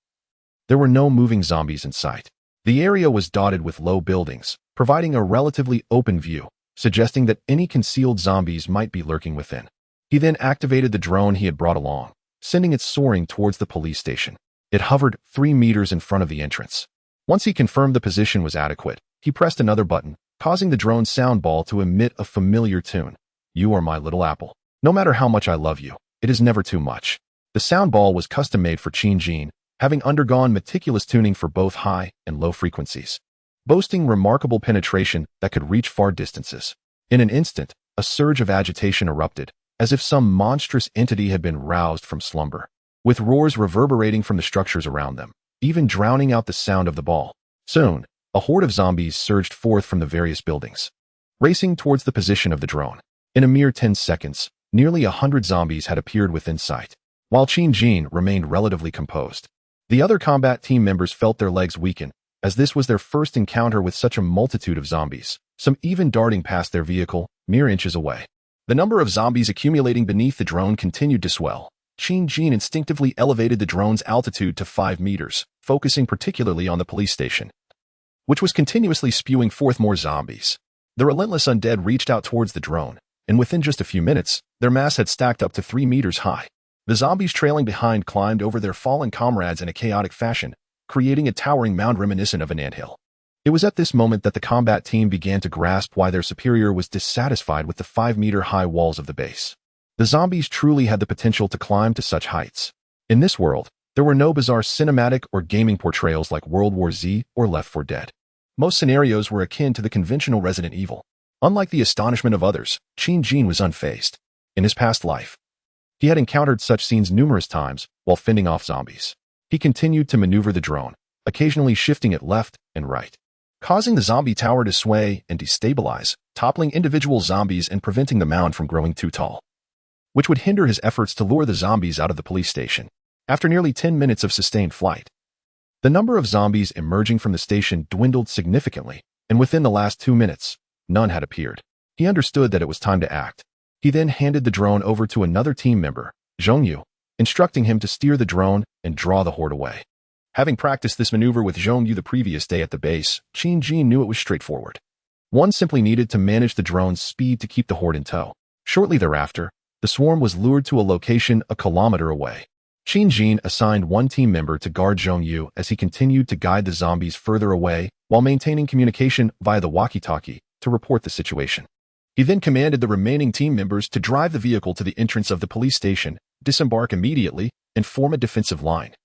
There were no moving zombies in sight. The area was dotted with low buildings, providing a relatively open view, suggesting that any concealed zombies might be lurking within. He then activated the drone he had brought along, sending it soaring towards the police station. It hovered 3 meters in front of the entrance. Once he confirmed the position was adequate, he pressed another button, causing the drone's sound ball to emit a familiar tune. You are my little apple. No matter how much I love you, it is never too much. The sound ball was custom-made for Qin, having undergone meticulous tuning for both high and low frequencies, boasting remarkable penetration that could reach far distances. In an instant, a surge of agitation erupted, as if some monstrous entity had been roused from slumber, with roars reverberating from the structures around them, even drowning out the sound of the ball. Soon, a horde of zombies surged forth from the various buildings, racing towards the position of the drone. In a mere 10 seconds, nearly 100 zombies had appeared within sight, while Qin remained relatively composed. The other combat team members felt their legs weaken, as this was their first encounter with such a multitude of zombies, some even darting past their vehicle, mere inches away. The number of zombies accumulating beneath the drone continued to swell. Qin instinctively elevated the drone's altitude to 5 meters, focusing particularly on the police station, which was continuously spewing forth more zombies. The relentless undead reached out towards the drone, and within just a few minutes, their mass had stacked up to 3 meters high. The zombies trailing behind climbed over their fallen comrades in a chaotic fashion, creating a towering mound reminiscent of an anthill. It was at this moment that the combat team began to grasp why their superior was dissatisfied with the 5-meter-high walls of the base. The zombies truly had the potential to climb to such heights. In this world, there were no bizarre cinematic or gaming portrayals like World War Z or Left 4 Dead. Most scenarios were akin to the conventional Resident Evil. Unlike the astonishment of others, Qin was unfazed. In his past life, he had encountered such scenes numerous times while fending off zombies. He continued to maneuver the drone, occasionally shifting it left and right, causing the zombie tower to sway and destabilize, toppling individual zombies and preventing the mound from growing too tall, which would hinder his efforts to lure the zombies out of the police station. After nearly 10 minutes of sustained flight, the number of zombies emerging from the station dwindled significantly, and within the last 2 minutes, none had appeared. He understood that it was time to act. He then handed the drone over to another team member, Zhongyu, instructing him to steer the drone and draw the horde away. Having practiced this maneuver with Zhongyu the previous day at the base, Qin knew it was straightforward. One simply needed to manage the drone's speed to keep the horde in tow. Shortly thereafter, the swarm was lured to a location a kilometer away. Qin assigned one team member to guard Zhongyu as he continued to guide the zombies further away while maintaining communication via the walkie-talkie to report the situation. He then commanded the remaining team members to drive the vehicle to the entrance of the police station, disembark immediately, and form a defensive line,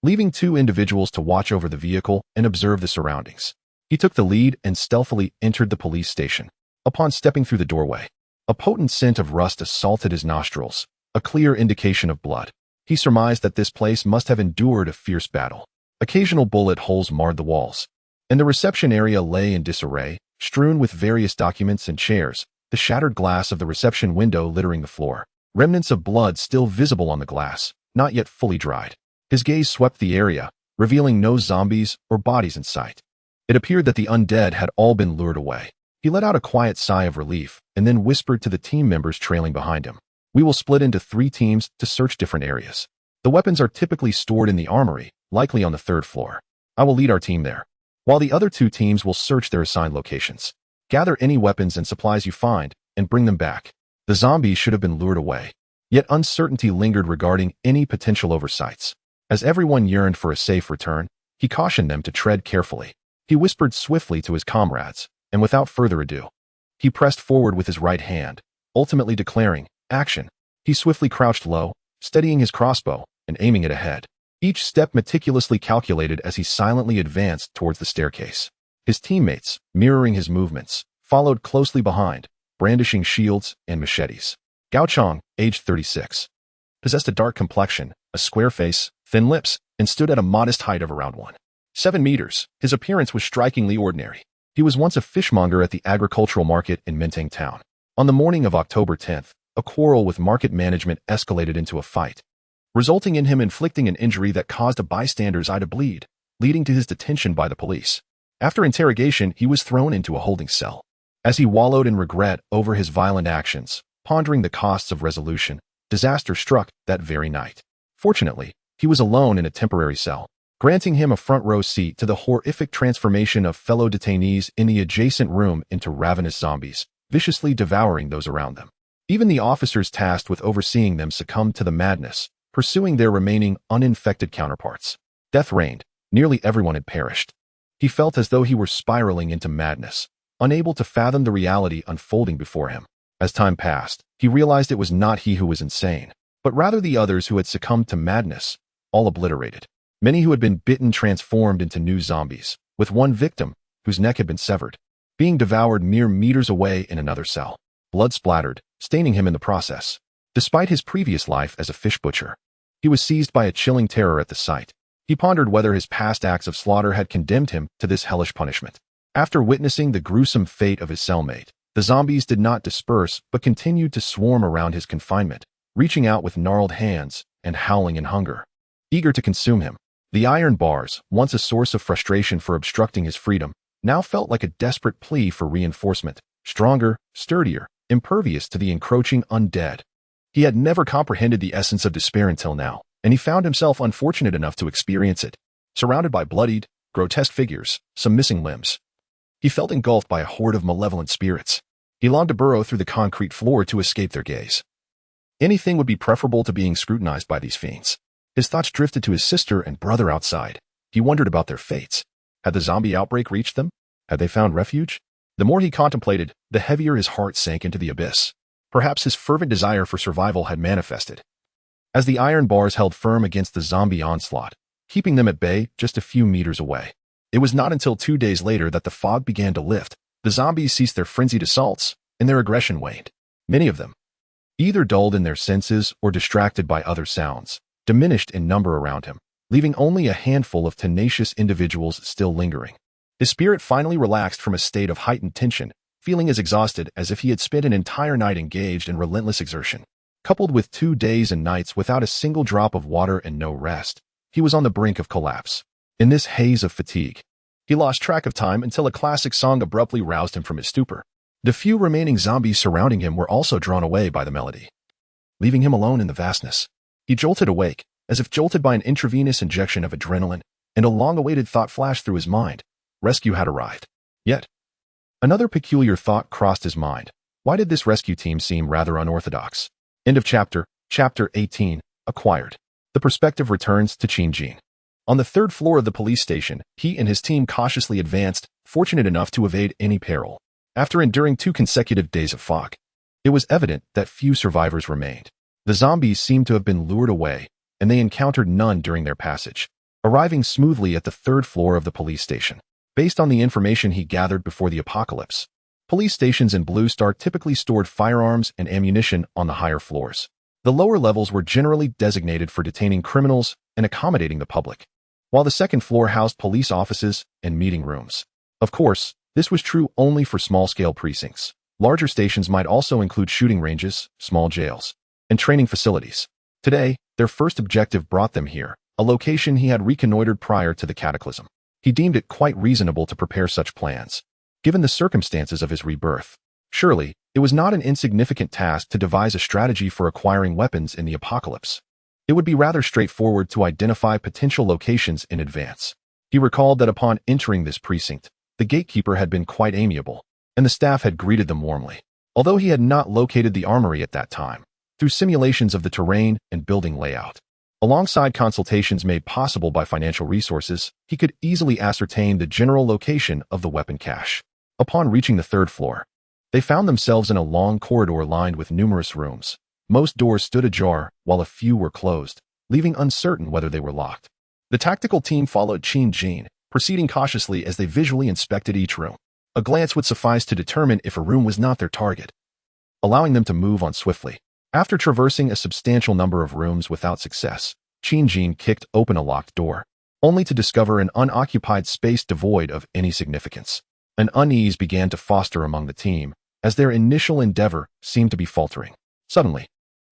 leaving 2 individuals to watch over the vehicle and observe the surroundings. He took the lead and stealthily entered the police station. Upon stepping through the doorway, a potent scent of rust assaulted his nostrils, a clear indication of blood. He surmised that this place must have endured a fierce battle. Occasional bullet holes marred the walls, and the reception area lay in disarray, strewn with various documents and chairs, the shattered glass of the reception window littering the floor. Remnants of blood still visible on the glass, not yet fully dried. His gaze swept the area, revealing no zombies or bodies in sight. It appeared that the undead had all been lured away. He let out a quiet sigh of relief and then whispered to the team members trailing behind him. We will split into 3 teams to search different areas. The weapons are typically stored in the armory, likely on the 3rd floor. I will lead our team there, while the other 2 teams will search their assigned locations. Gather any weapons and supplies you find and bring them back. The zombies should have been lured away, yet uncertainty lingered regarding any potential oversights. As everyone yearned for a safe return, he cautioned them to tread carefully. He whispered swiftly to his comrades, and without further ado, He pressed forward with his right hand, ultimately declaring, "Action." He swiftly crouched low, steadying his crossbow and aiming it ahead. Each step meticulously calculated as he silently advanced towards the staircase. His teammates, mirroring his movements, followed closely behind, brandishing shields and machetes. Gao Chong, aged 36, possessed a dark complexion, a square face, thin lips, and stood at a modest height of around 1.7 meters. His appearance was strikingly ordinary. He was once a fishmonger at the agricultural market in Mintang Town. On the morning of October 10th, a quarrel with market management escalated into a fight, resulting in him inflicting an injury that caused a bystander's eye to bleed, leading to his detention by the police. After interrogation, he was thrown into a holding cell. As he wallowed in regret over his violent actions, pondering the costs of resolution, disaster struck that very night. Fortunately, he was alone in a temporary cell, granting him a front-row seat to the horrific transformation of fellow detainees in the adjacent room into ravenous zombies, viciously devouring those around them. Even the officers tasked with overseeing them succumbed to the madness, pursuing their remaining uninfected counterparts. Death reigned. Nearly everyone had perished. He felt as though he were spiraling into madness, unable to fathom the reality unfolding before him. As time passed, he realized it was not he who was insane, but rather the others who had succumbed to madness, all obliterated. Many who had been bitten transformed into new zombies, with one victim, whose neck had been severed, being devoured mere meters away in another cell. Blood splattered, staining him in the process. Despite his previous life as a fish butcher, he was seized by a chilling terror at the sight. He pondered whether his past acts of slaughter had condemned him to this hellish punishment. After witnessing the gruesome fate of his cellmate, the zombies did not disperse but continued to swarm around his confinement, reaching out with gnarled hands and howling in hunger, eager to consume him. The iron bars, once a source of frustration for obstructing his freedom, now felt like a desperate plea for reinforcement, stronger, sturdier, impervious to the encroaching undead. He had never comprehended the essence of despair until now, and he found himself unfortunate enough to experience it. Surrounded by bloodied, grotesque figures, some missing limbs, he felt engulfed by a horde of malevolent spirits. He longed to burrow through the concrete floor to escape their gaze. Anything would be preferable to being scrutinized by these fiends. His thoughts drifted to his sister and brother outside. He wondered about their fates. Had the zombie outbreak reached them? Had they found refuge? The more he contemplated, the heavier his heart sank into the abyss. Perhaps his fervent desire for survival had manifested. As the iron bars held firm against the zombie onslaught, keeping them at bay just a few meters away. It was not until 2 days later that the fog began to lift. The zombies ceased their frenzied assaults, and their aggression waned. Many of them, either dulled in their senses or distracted by other sounds, diminished in number around him, leaving only a handful of tenacious individuals still lingering. His spirit finally relaxed from a state of heightened tension, feeling as exhausted as if he had spent an entire night engaged in relentless exertion. Coupled with 2 days and nights without a single drop of water and no rest, he was on the brink of collapse. In this haze of fatigue, he lost track of time until a classic song abruptly roused him from his stupor. The few remaining zombies surrounding him were also drawn away by the melody, leaving him alone in the vastness. He jolted awake, as if jolted by an intravenous injection of adrenaline, and a long-awaited thought flashed through his mind. Rescue had arrived. Yet, another peculiar thought crossed his mind. Why did this rescue team seem rather unorthodox? End of chapter. Chapter 18. Acquired. The perspective returns to Qin Jin. On the 3rd floor of the police station, he and his team cautiously advanced, fortunate enough to evade any peril. After enduring 2 consecutive days of fog, it was evident that few survivors remained. The zombies seemed to have been lured away, and they encountered none during their passage, arriving smoothly at the 3rd floor of the police station. Based on the information he gathered before the apocalypse, police stations in Blue Star typically stored firearms and ammunition on the higher floors. The lower levels were generally designated for detaining criminals and accommodating the public, while the 2nd floor housed police offices and meeting rooms. Of course, this was true only for small-scale precincts. Larger stations might also include shooting ranges, small jails, and training facilities. Today, their first objective brought them here, a location he had reconnoitered prior to the cataclysm. He deemed it quite reasonable to prepare such plans, given the circumstances of his rebirth. Surely, it was not an insignificant task to devise a strategy for acquiring weapons in the apocalypse. It would be rather straightforward to identify potential locations in advance. He recalled that upon entering this precinct, the gatekeeper had been quite amiable, and the staff had greeted them warmly. Although he had not located the armory at that time, through simulations of the terrain and building layout, alongside consultations made possible by financial resources, he could easily ascertain the general location of the weapon cache. Upon reaching the 3rd floor, They found themselves in a long corridor lined with numerous rooms. Most doors stood ajar, while a few were closed, leaving uncertain whether they were locked. The tactical team followed Qin Jin, proceeding cautiously as they visually inspected each room. A glance would suffice to determine if a room was not their target, allowing them to move on swiftly. After traversing a substantial number of rooms without success, Qin Jin kicked open a locked door, only to discover an unoccupied space devoid of any significance. An unease began to foster among the team, as their initial endeavor seemed to be faltering. Suddenly,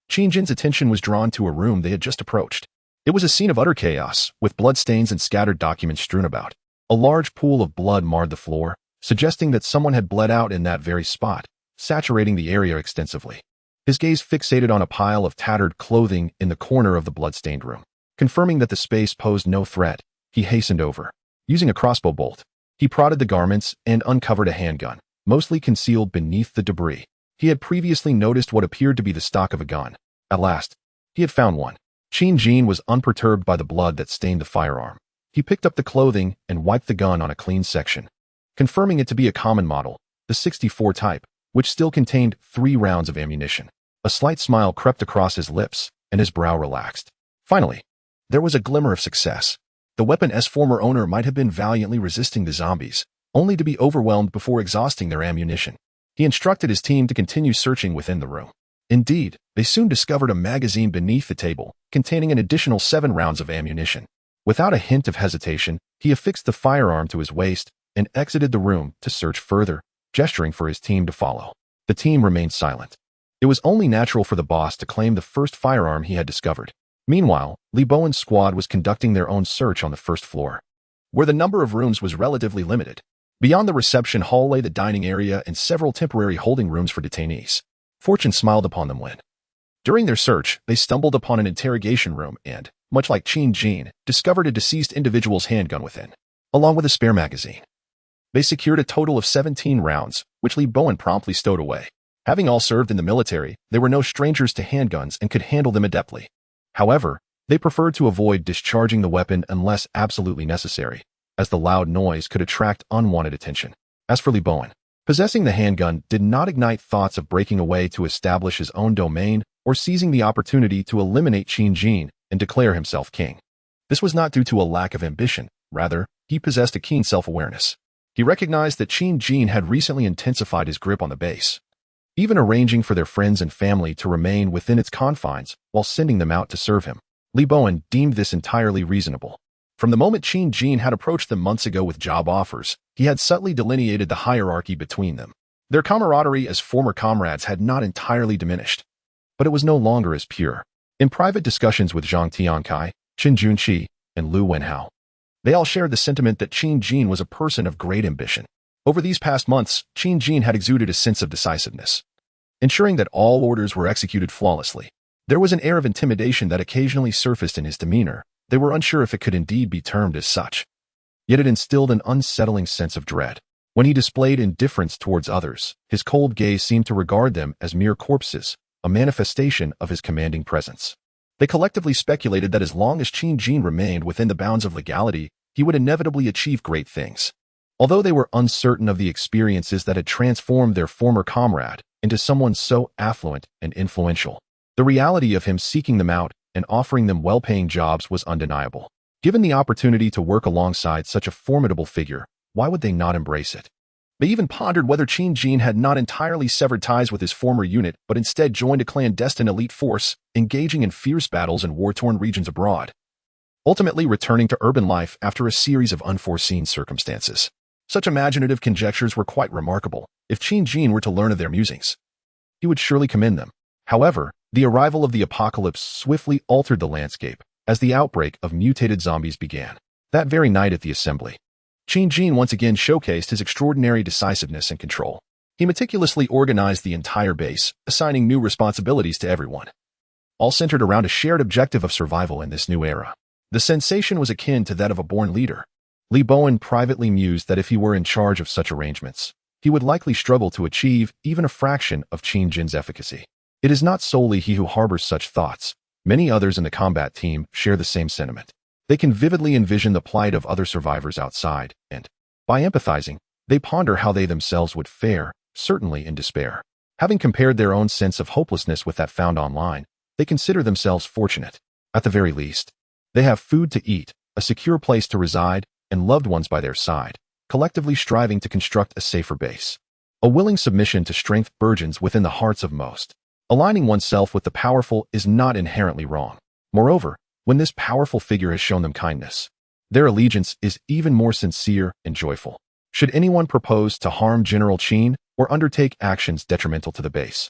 Qin Jin's attention was drawn to a room they had just approached. It was a scene of utter chaos, with bloodstains and scattered documents strewn about. A large pool of blood marred the floor, suggesting that someone had bled out in that very spot, saturating the area extensively. His gaze fixated on a pile of tattered clothing in the corner of the bloodstained room. Confirming that the space posed no threat, he hastened over. Using a crossbow bolt, he prodded the garments and uncovered a handgun, mostly concealed beneath the debris. He had previously noticed what appeared to be the stock of a gun. At last, he had found one. Qin Jin was unperturbed by the blood that stained the firearm. He picked up the clothing and wiped the gun on a clean section, confirming it to be a common model, the 64 type, which still contained 3 rounds of ammunition. A slight smile crept across his lips, and his brow relaxed. Finally, there was a glimmer of success. The weapon's former owner might have been valiantly resisting the zombies, only to be overwhelmed before exhausting their ammunition. He instructed his team to continue searching within the room. Indeed, they soon discovered a magazine beneath the table, containing an additional 7 rounds of ammunition. Without a hint of hesitation, he affixed the firearm to his waist and exited the room to search further, gesturing for his team to follow. The team remained silent. It was only natural for the boss to claim the first firearm he had discovered. Meanwhile, Li Bowen's squad was conducting their own search on the first floor, where the number of rooms was relatively limited. Beyond the reception hall lay the dining area and several temporary holding rooms for detainees. Fortune smiled upon them when, during their search, they stumbled upon an interrogation room and, much like Qin Jin, discovered a deceased individual's handgun within, along with a spare magazine. They secured a total of 17 rounds, which Li Bowen promptly stowed away. Having all served in the military, they were no strangers to handguns and could handle them adeptly. However, they preferred to avoid discharging the weapon unless absolutely necessary, as the loud noise could attract unwanted attention. As for Li Bowen, possessing the handgun did not ignite thoughts of breaking away to establish his own domain or seizing the opportunity to eliminate Qin Jin and declare himself king. This was not due to a lack of ambition. Rather, he possessed a keen self-awareness. He recognized that Qin Jin had recently intensified his grip on the base, even arranging for their friends and family to remain within its confines while sending them out to serve him. Li Bowen deemed this entirely reasonable. From the moment Qin Jin had approached them months ago with job offers, he had subtly delineated the hierarchy between them. Their camaraderie as former comrades had not entirely diminished, but it was no longer as pure. In private discussions with Zhang Tiankai, Chen Junqi, and Lu Wenhao, they all shared the sentiment that Qin Jin was a person of great ambition. Over these past months, Qin Jin had exuded a sense of decisiveness, ensuring that all orders were executed flawlessly. There was an air of intimidation that occasionally surfaced in his demeanor. They were unsure if it could indeed be termed as such. Yet it instilled an unsettling sense of dread. When he displayed indifference towards others, his cold gaze seemed to regard them as mere corpses, a manifestation of his commanding presence. They collectively speculated that as long as Qin Jin remained within the bounds of legality, he would inevitably achieve great things. Although they were uncertain of the experiences that had transformed their former comrade into someone so affluent and influential, the reality of him seeking them out and offering them well-paying jobs was undeniable. Given the opportunity to work alongside such a formidable figure, why would they not embrace it? They even pondered whether Qin Jin had not entirely severed ties with his former unit, but instead joined a clandestine elite force, engaging in fierce battles in war-torn regions abroad, ultimately returning to urban life after a series of unforeseen circumstances. Such imaginative conjectures were quite remarkable. If Qin Jin were to learn of their musings, he would surely commend them. However, the arrival of the apocalypse swiftly altered the landscape as the outbreak of mutated zombies began. That very night at the assembly, Qin Jin once again showcased his extraordinary decisiveness and control. He meticulously organized the entire base, assigning new responsibilities to everyone, all centered around a shared objective of survival in this new era. The sensation was akin to that of a born leader. Li Bowen privately mused that if he were in charge of such arrangements, he would likely struggle to achieve even a fraction of Qin Jin's efficacy. It is not solely he who harbors such thoughts. Many others in the combat team share the same sentiment. They can vividly envision the plight of other survivors outside, and, by empathizing, they ponder how they themselves would fare, certainly in despair. Having compared their own sense of hopelessness with that found online, they consider themselves fortunate. At the very least, they have food to eat, a secure place to reside, and loved ones by their side, collectively striving to construct a safer base. A willing submission to strength burgeons within the hearts of most. Aligning oneself with the powerful is not inherently wrong. Moreover, when this powerful figure has shown them kindness, their allegiance is even more sincere and joyful. Should anyone propose to harm General Qin or undertake actions detrimental to the base,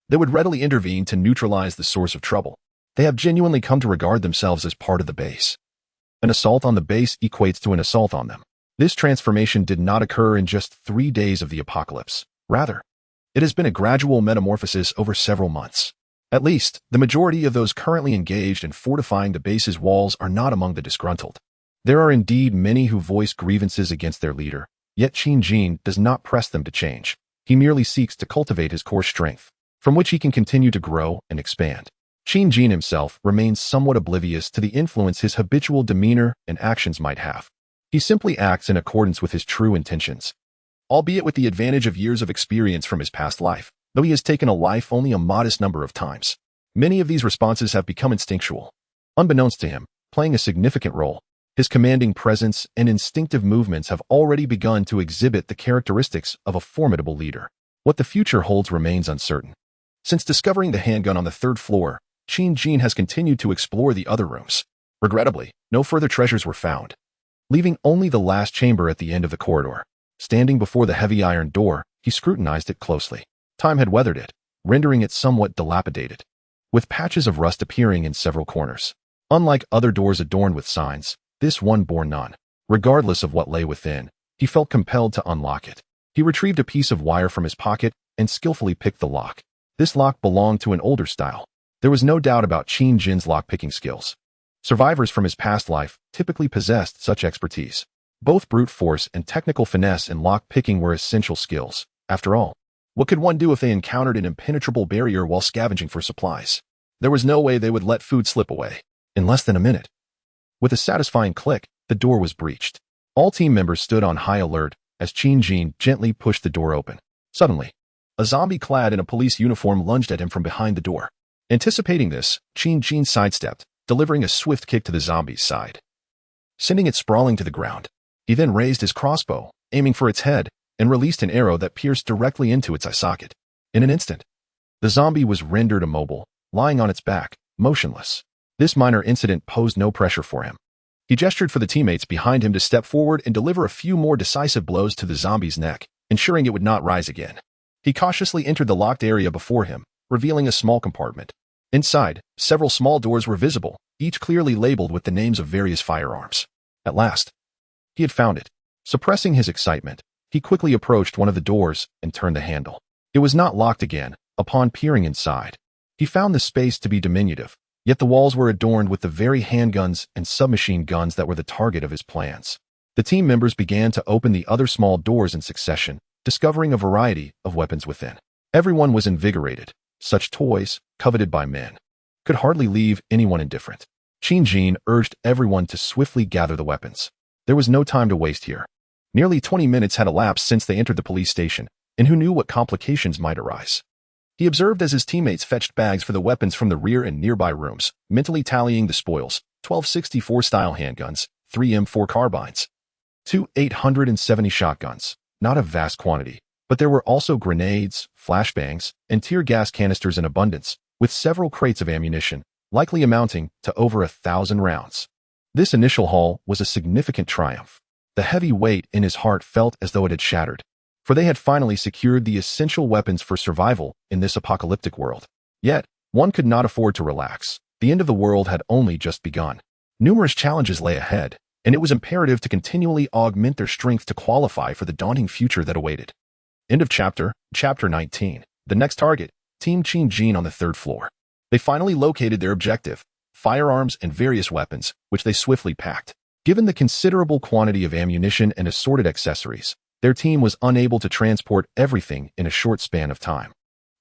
they would readily intervene to neutralize the source of trouble. They have genuinely come to regard themselves as part of the base. An assault on the base equates to an assault on them. This transformation did not occur in just 3 days of the apocalypse. Rather, it has been a gradual metamorphosis over several months. At least, the majority of those currently engaged in fortifying the base's walls are not among the disgruntled. There are indeed many who voice grievances against their leader, yet Qin Jin does not press them to change. He merely seeks to cultivate his core strength, from which he can continue to grow and expand. Qin Jin himself remains somewhat oblivious to the influence his habitual demeanor and actions might have. He simply acts in accordance with his true intentions, albeit with the advantage of years of experience from his past life, though he has taken a life only a modest number of times. Many of these responses have become instinctual, unbeknownst to him, playing a significant role. His commanding presence and instinctive movements have already begun to exhibit the characteristics of a formidable leader. What the future holds remains uncertain. Since discovering the handgun on the 3rd floor, Qin Jin has continued to explore the other rooms. Regrettably, no further treasures were found, leaving only the last chamber at the end of the corridor. Standing before the heavy iron door, he scrutinized it closely. Time had weathered it, rendering it somewhat dilapidated, with patches of rust appearing in several corners. Unlike other doors adorned with signs, this one bore none. Regardless of what lay within, he felt compelled to unlock it. He retrieved a piece of wire from his pocket and skillfully picked the lock. This lock belonged to an older style. There was no doubt about Qin Jin's lock-picking skills. Survivors from his past life typically possessed such expertise. Both brute force and technical finesse in lock-picking were essential skills. After all, what could one do if they encountered an impenetrable barrier while scavenging for supplies? There was no way they would let food slip away. In less than a minute, with a satisfying click, the door was breached. All team members stood on high alert as Qin Jin gently pushed the door open. Suddenly, a zombie clad in a police uniform lunged at him from behind the door. Anticipating this, Qin Jin sidestepped, delivering a swift kick to the zombie's side, sending it sprawling to the ground. He then raised his crossbow, aiming for its head, and released an arrow that pierced directly into its eye socket. In an instant, the zombie was rendered immobile, lying on its back, motionless. This minor incident posed no pressure for him. He gestured for the teammates behind him to step forward and deliver a few more decisive blows to the zombie's neck, ensuring it would not rise again. He cautiously entered the locked area before him, revealing a small compartment. Inside, several small doors were visible, each clearly labeled with the names of various firearms. At last, he had found it. Suppressing his excitement, he quickly approached one of the doors and turned the handle. It was not locked again. Upon peering inside, he found the space to be diminutive, yet the walls were adorned with the very handguns and submachine guns that were the target of his plans. The team members began to open the other small doors in succession, discovering a variety of weapons within. Everyone was invigorated. Such toys, coveted by men, could hardly leave anyone indifferent. Qin Jin urged everyone to swiftly gather the weapons. There was no time to waste here. Nearly 20 minutes had elapsed since they entered the police station, and who knew what complications might arise. He observed as his teammates fetched bags for the weapons from the rear and nearby rooms, mentally tallying the spoils: 1264-style handguns, 3 M4 carbines, 2 870 shotguns. Not a vast quantity, but there were also grenades, flashbangs, and tear gas canisters in abundance, with several crates of ammunition, likely amounting to over 1,000 rounds. This initial haul was a significant triumph. The heavy weight in his heart felt as though it had shattered, for they had finally secured the essential weapons for survival in this apocalyptic world. Yet, one could not afford to relax. The end of the world had only just begun. Numerous challenges lay ahead, and it was imperative to continually augment their strength to qualify for the daunting future that awaited. End of chapter. Chapter 19. The next target, Team Qin Jin on the 3rd floor. They finally located their objective: firearms and various weapons, which they swiftly packed. Given the considerable quantity of ammunition and assorted accessories, their team was unable to transport everything in a short span of time.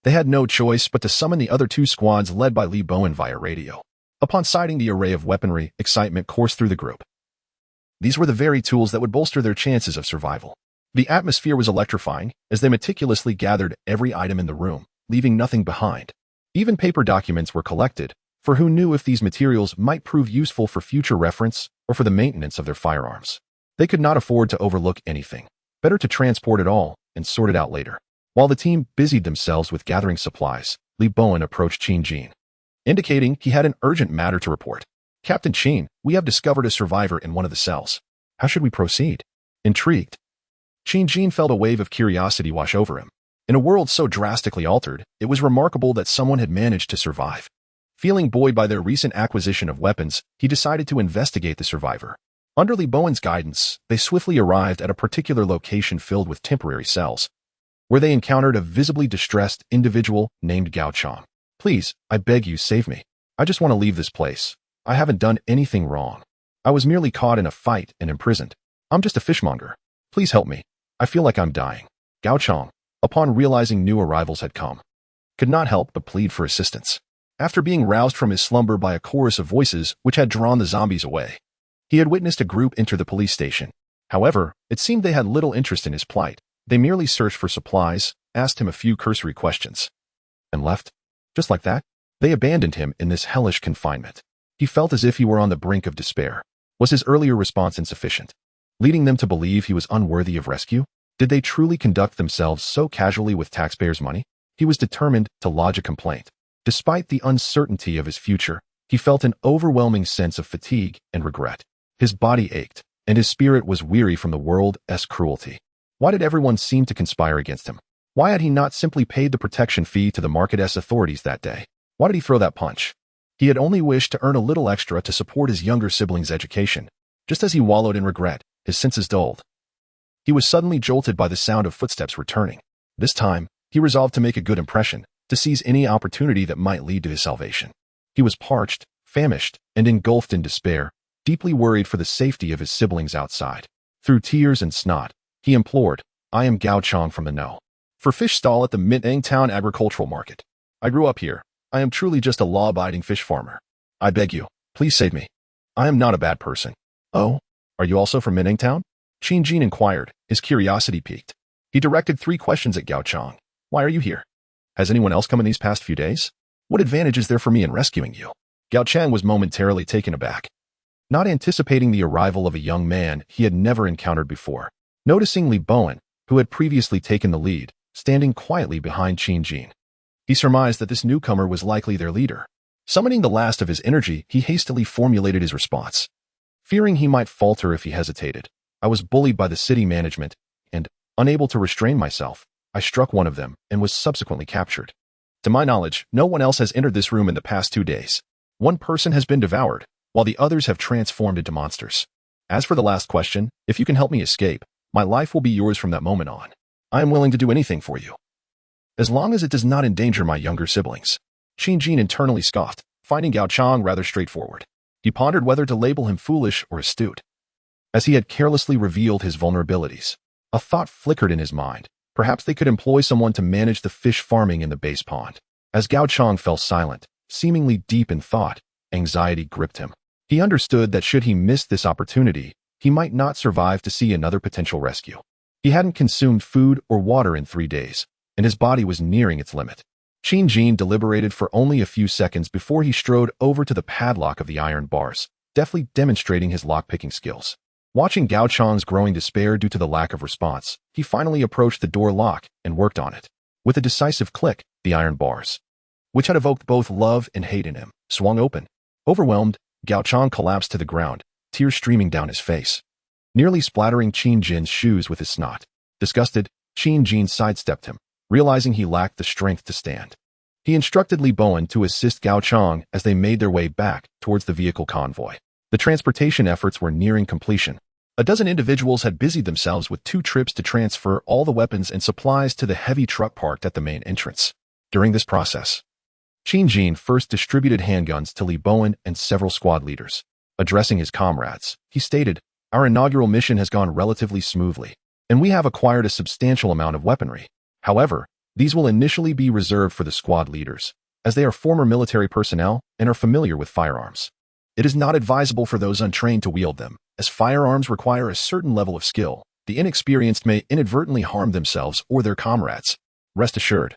They had no choice but to summon the other 2 squads led by Li Bowen via radio. Upon sighting the array of weaponry, excitement coursed through the group. These were the very tools that would bolster their chances of survival. The atmosphere was electrifying as they meticulously gathered every item in the room, leaving nothing behind. Even paper documents were collected, for who knew if these materials might prove useful for future reference or for the maintenance of their firearms. They could not afford to overlook anything. Better to transport it all and sort it out later. While the team busied themselves with gathering supplies, Lee Bowen approached Qin Jin, indicating he had an urgent matter to report. Captain Qin, we have discovered a survivor in one of the cells. How should we proceed? Intrigued, Qin Jin felt a wave of curiosity wash over him. In a world so drastically altered, it was remarkable that someone had managed to survive. Feeling buoyed by their recent acquisition of weapons, he decided to investigate the survivor. Under Lee Bowen's guidance, they swiftly arrived at a particular location filled with temporary cells, where they encountered a visibly distressed individual named Gao Chong. Please, I beg you, save me. I just want to leave this place. I haven't done anything wrong. I was merely caught in a fight and imprisoned. I'm just a fishmonger. Please help me. I feel like I'm dying. Gao Chong, upon realizing new arrivals had come, could not help but plead for assistance. After being roused from his slumber by a chorus of voices which had drawn the zombies away, he had witnessed a group enter the police station. However, it seemed they had little interest in his plight. They merely searched for supplies, asked him a few cursory questions, and left. Just like that, they abandoned him in this hellish confinement. He felt as if he were on the brink of despair. Was his earlier response insufficient, leading them to believe he was unworthy of rescue? Did they truly conduct themselves so casually with taxpayers' money? He was determined to lodge a complaint. Despite the uncertainty of his future, he felt an overwhelming sense of fatigue and regret. His body ached, and his spirit was weary from the world's cruelty. Why did everyone seem to conspire against him? Why had he not simply paid the protection fee to the market's authorities that day? Why did he throw that punch? He had only wished to earn a little extra to support his younger sibling's education. Just as he wallowed in regret, his senses dulled. He was suddenly jolted by the sound of footsteps returning. This time, he resolved to make a good impression, to seize any opportunity that might lead to his salvation. He was parched, famished, and engulfed in despair, deeply worried for the safety of his siblings outside. Through tears and snot, he implored, I am Gao Chong from the know. For fish stall at the Minting Town Agricultural Market. I grew up here. I am truly just a law-abiding fish farmer. I beg you, please save me. I am not a bad person. Oh, are you also from Minting Town? Qin Jin inquired, his curiosity piqued. He directed 3 questions at Gao Chong. Why are you here? Has anyone else come in these past few days? What advantage is there for me in rescuing you? Gao Chang was momentarily taken aback, not anticipating the arrival of a young man he had never encountered before. Noticing Lee Bowen, who had previously taken the lead, standing quietly behind Qin Jin, he surmised that this newcomer was likely their leader. Summoning the last of his energy, he hastily formulated his response. Fearing he might falter if he hesitated, I was bullied by the city management, and, unable to restrain myself, I struck one of them and was subsequently captured. To my knowledge, no one else has entered this room in the past 2 days. One person has been devoured, while the others have transformed into monsters. As for the last question, if you can help me escape, my life will be yours from that moment on. I am willing to do anything for you, as long as it does not endanger my younger siblings. Qin Jin internally scoffed, finding Gao Chong rather straightforward. He pondered whether to label him foolish or astute, as he had carelessly revealed his vulnerabilities. A thought flickered in his mind. Perhaps they could employ someone to manage the fish farming in the base pond. As Gao Chong fell silent, seemingly deep in thought, anxiety gripped him. He understood that should he miss this opportunity, he might not survive to see another potential rescue. He hadn't consumed food or water in 3 days, and his body was nearing its limit. Qin Jin deliberated for only a few seconds before he strode over to the padlock of the iron bars, deftly demonstrating his lock-picking skills. Watching Gao Chong's growing despair due to the lack of response, he finally approached the door lock and worked on it. With a decisive click, the iron bars, which had evoked both love and hate in him, swung open. Overwhelmed, Gao Chong collapsed to the ground, tears streaming down his face, nearly splattering Qin Jin's shoes with his snot. Disgusted, Qin Jin sidestepped him, realizing he lacked the strength to stand. He instructed Lee Bowen to assist Gao Chong as they made their way back towards the vehicle convoy. The transportation efforts were nearing completion. A dozen individuals had busied themselves with 2 trips to transfer all the weapons and supplies to the heavy truck parked at the main entrance. During this process, Qin Jin first distributed handguns to Lee Bowen and several squad leaders. Addressing his comrades, he stated, Our inaugural mission has gone relatively smoothly, and we have acquired a substantial amount of weaponry. However, these will initially be reserved for the squad leaders, as they are former military personnel and are familiar with firearms. It is not advisable for those untrained to wield them, as firearms require a certain level of skill, the inexperienced may inadvertently harm themselves or their comrades. Rest assured,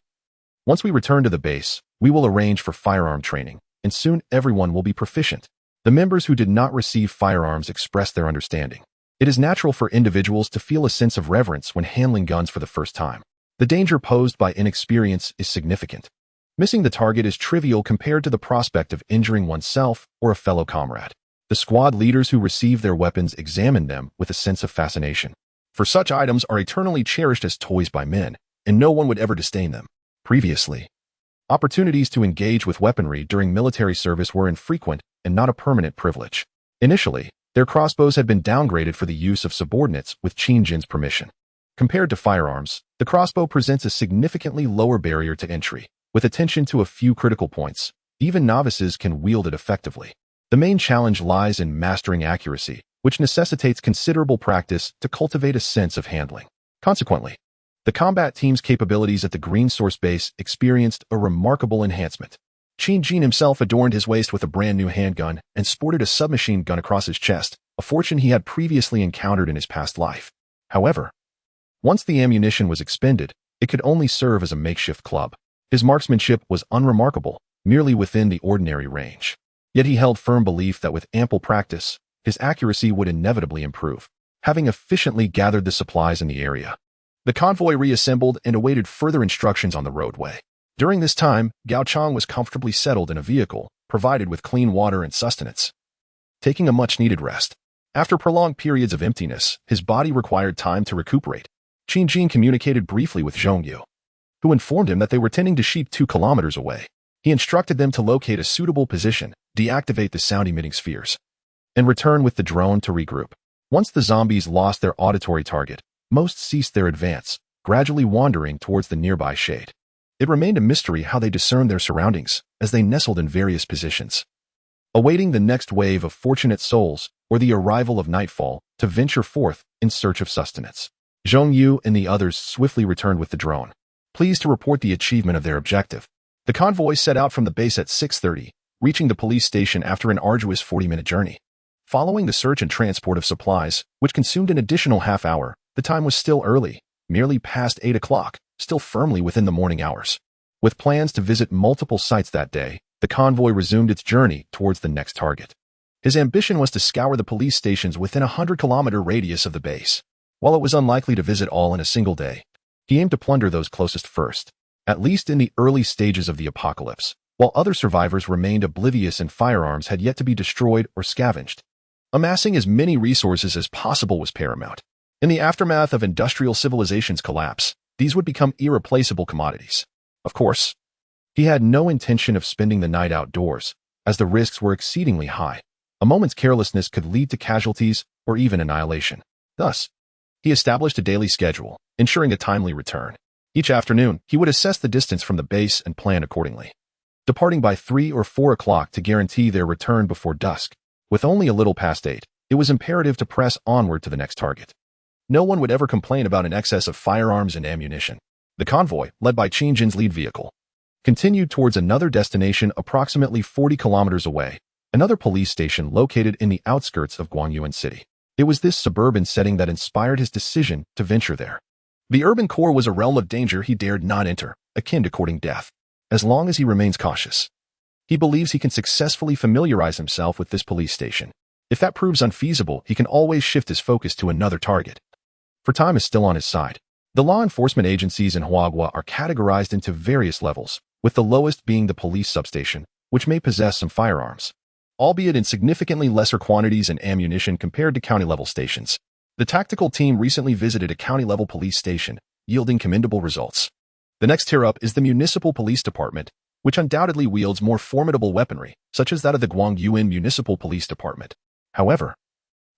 once we return to the base, we will arrange for firearm training, and soon everyone will be proficient. The members who did not receive firearms expressed their understanding. It is natural for individuals to feel a sense of reverence when handling guns for the first time. The danger posed by inexperience is significant. Missing the target is trivial compared to the prospect of injuring oneself or a fellow comrade. The squad leaders who receive their weapons examine them with a sense of fascination. For such items are eternally cherished as toys by men, and no one would ever disdain them. Previously, opportunities to engage with weaponry during military service were infrequent and not a permanent privilege. Initially, their crossbows had been downgraded for the use of subordinates with Qin-Jin's permission. Compared to firearms, the crossbow presents a significantly lower barrier to entry. With attention to a few critical points, even novices can wield it effectively. The main challenge lies in mastering accuracy, which necessitates considerable practice to cultivate a sense of handling. Consequently, the combat team's capabilities at the Green Source base experienced a remarkable enhancement. Qin-Jin himself adorned his waist with a brand-new handgun and sported a submachine gun across his chest, a fortune he had previously encountered in his past life. However, once the ammunition was expended, it could only serve as a makeshift club. His marksmanship was unremarkable, merely within the ordinary range. Yet he held firm belief that with ample practice, his accuracy would inevitably improve. Having efficiently gathered the supplies in the area, the convoy reassembled and awaited further instructions on the roadway. During this time, Gao Chang was comfortably settled in a vehicle, provided with clean water and sustenance, taking a much-needed rest. After prolonged periods of emptiness, his body required time to recuperate. Qin-Jin communicated briefly with Zhongyu, who informed him that they were tending to sheep 2 kilometers away. He instructed them to locate a suitable position, deactivate the sound-emitting spheres, and return with the drone to regroup. Once the zombies lost their auditory target, most ceased their advance, gradually wandering towards the nearby shade. It remained a mystery how they discerned their surroundings, as they nestled in various positions, awaiting the next wave of fortunate souls or the arrival of nightfall to venture forth in search of sustenance. Zhong Yu and the others swiftly returned with the drone, pleased to report the achievement of their objective. The convoy set out from the base at 6:30, reaching the police station after an arduous 40-minute journey. Following the search and transport of supplies, which consumed an additional half hour, the time was still early, merely past 8 o'clock, still firmly within the morning hours. With plans to visit multiple sites that day, the convoy resumed its journey towards the next target. His ambition was to scour the police stations within a 100-kilometer radius of the base. While it was unlikely to visit all in a single day, he aimed to plunder those closest first, at least in the early stages of the apocalypse, while other survivors remained oblivious and firearms had yet to be destroyed or scavenged. Amassing as many resources as possible was paramount. In the aftermath of industrial civilization's collapse, these would become irreplaceable commodities. Of course, he had no intention of spending the night outdoors, as the risks were exceedingly high. A moment's carelessness could lead to casualties or even annihilation. Thus, he established a daily schedule, ensuring a timely return. Each afternoon, he would assess the distance from the base and plan accordingly, departing by 3 or 4 o'clock to guarantee their return before dusk. With only a little past 8, it was imperative to press onward to the next target. No one would ever complain about an excess of firearms and ammunition. The convoy, led by Qin-Jin's lead vehicle, continued towards another destination approximately 40 kilometers away, another police station located in the outskirts of Guangyuan City. It was this suburban setting that inspired his decision to venture there. The urban core was a realm of danger he dared not enter, akin to courting death. As long as he remains cautious, he believes he can successfully familiarize himself with this police station. If that proves unfeasible, he can always shift his focus to another target. For time is still on his side. The law enforcement agencies in Huagua are categorized into various levels, with the lowest being the police substation, which may possess some firearms, albeit in significantly lesser quantities and ammunition compared to county-level stations. The tactical team recently visited a county-level police station, yielding commendable results. The next tier up is the municipal police department, which undoubtedly wields more formidable weaponry, such as that of the Guangyuan Municipal Police Department. However,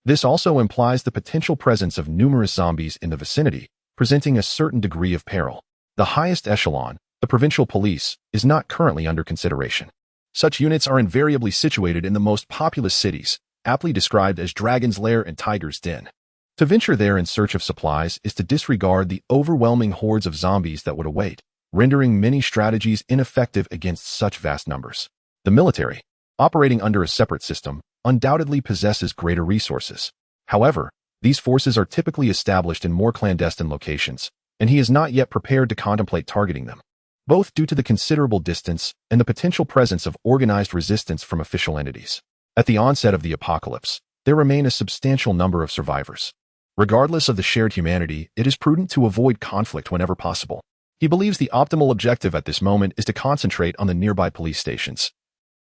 this also implies the potential presence of numerous zombies in the vicinity, presenting a certain degree of peril. The highest echelon, the provincial police, is not currently under consideration. Such units are invariably situated in the most populous cities, aptly described as Dragon's Lair and Tiger's Den. To venture there in search of supplies is to disregard the overwhelming hordes of zombies that would await, rendering many strategies ineffective against such vast numbers. The military, operating under a separate system, undoubtedly possesses greater resources. However, These forces are typically established in more clandestine locations, and he is not yet prepared to contemplate targeting them, both due to the considerable distance and the potential presence of organized resistance from official entities. At the onset of the apocalypse, there remain a substantial number of survivors. Regardless of the shared humanity, it is prudent to avoid conflict whenever possible. He believes the optimal objective at this moment is to concentrate on the nearby police stations,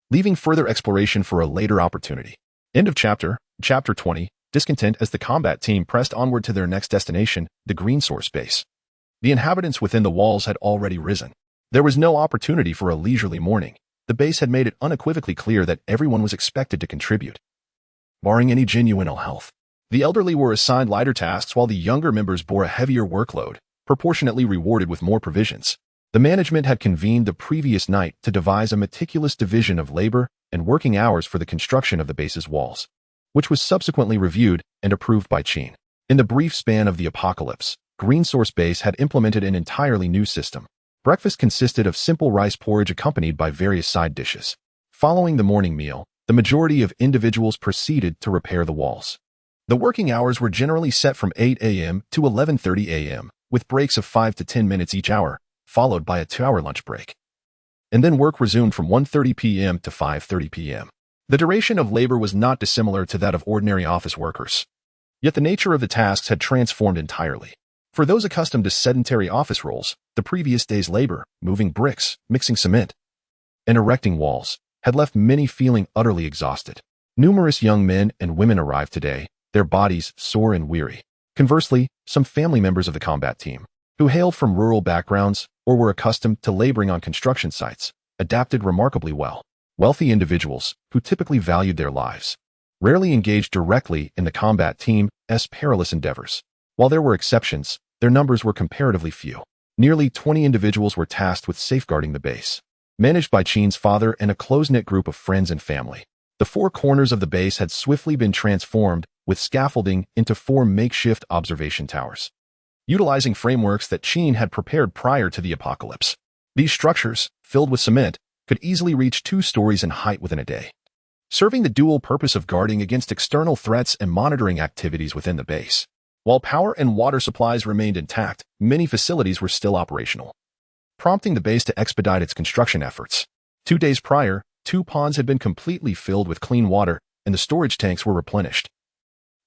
leaving further exploration for a later opportunity. End of chapter. Chapter 20. Discontent. As the combat team pressed onward to their next destination, the Green Source base. The inhabitants within the walls had already risen. There was no opportunity for a leisurely morning. The base had made it unequivocally clear that everyone was expected to contribute, barring any genuine ill health. The elderly were assigned lighter tasks while the younger members bore a heavier workload, proportionately rewarded with more provisions. The management had convened the previous night to devise a meticulous division of labor and working hours for the construction of the base's walls, which was subsequently reviewed and approved by Qin. In the brief span of the apocalypse, Green Source Base had implemented an entirely new system. Breakfast consisted of simple rice porridge accompanied by various side dishes. Following the morning meal, the majority of individuals proceeded to repair the walls. The working hours were generally set from 8 a.m. to 11:30 a.m., with breaks of 5 to 10 minutes each hour, followed by a 2-hour lunch break. And then work resumed from 1:30 p.m. to 5:30 p.m. The duration of labor was not dissimilar to that of ordinary office workers. Yet the nature of the tasks had transformed entirely. For those accustomed to sedentary office roles, the previous day's labor, moving bricks, mixing cement, and erecting walls, had left many feeling utterly exhausted. Numerous young men and women arrived today, their bodies sore and weary. Conversely, some family members of the combat team, who hailed from rural backgrounds or were accustomed to laboring on construction sites, adapted remarkably well. Wealthy individuals, who typically valued their lives, rarely engaged directly in the combat team's perilous endeavors. While there were exceptions, their numbers were comparatively few. Nearly 20 individuals were tasked with safeguarding the base, managed by Qin's father and a close-knit group of friends and family. The 4 corners of the base had swiftly been transformed with scaffolding into 4 makeshift observation towers, utilizing frameworks that Qin had prepared prior to the apocalypse. These structures, filled with cement, could easily reach 2 stories in height within a day, serving the dual purpose of guarding against external threats and monitoring activities within the base. While power and water supplies remained intact, many facilities were still operational, prompting the base to expedite its construction efforts. 2 days prior, 2 ponds had been completely filled with clean water, and the storage tanks were replenished,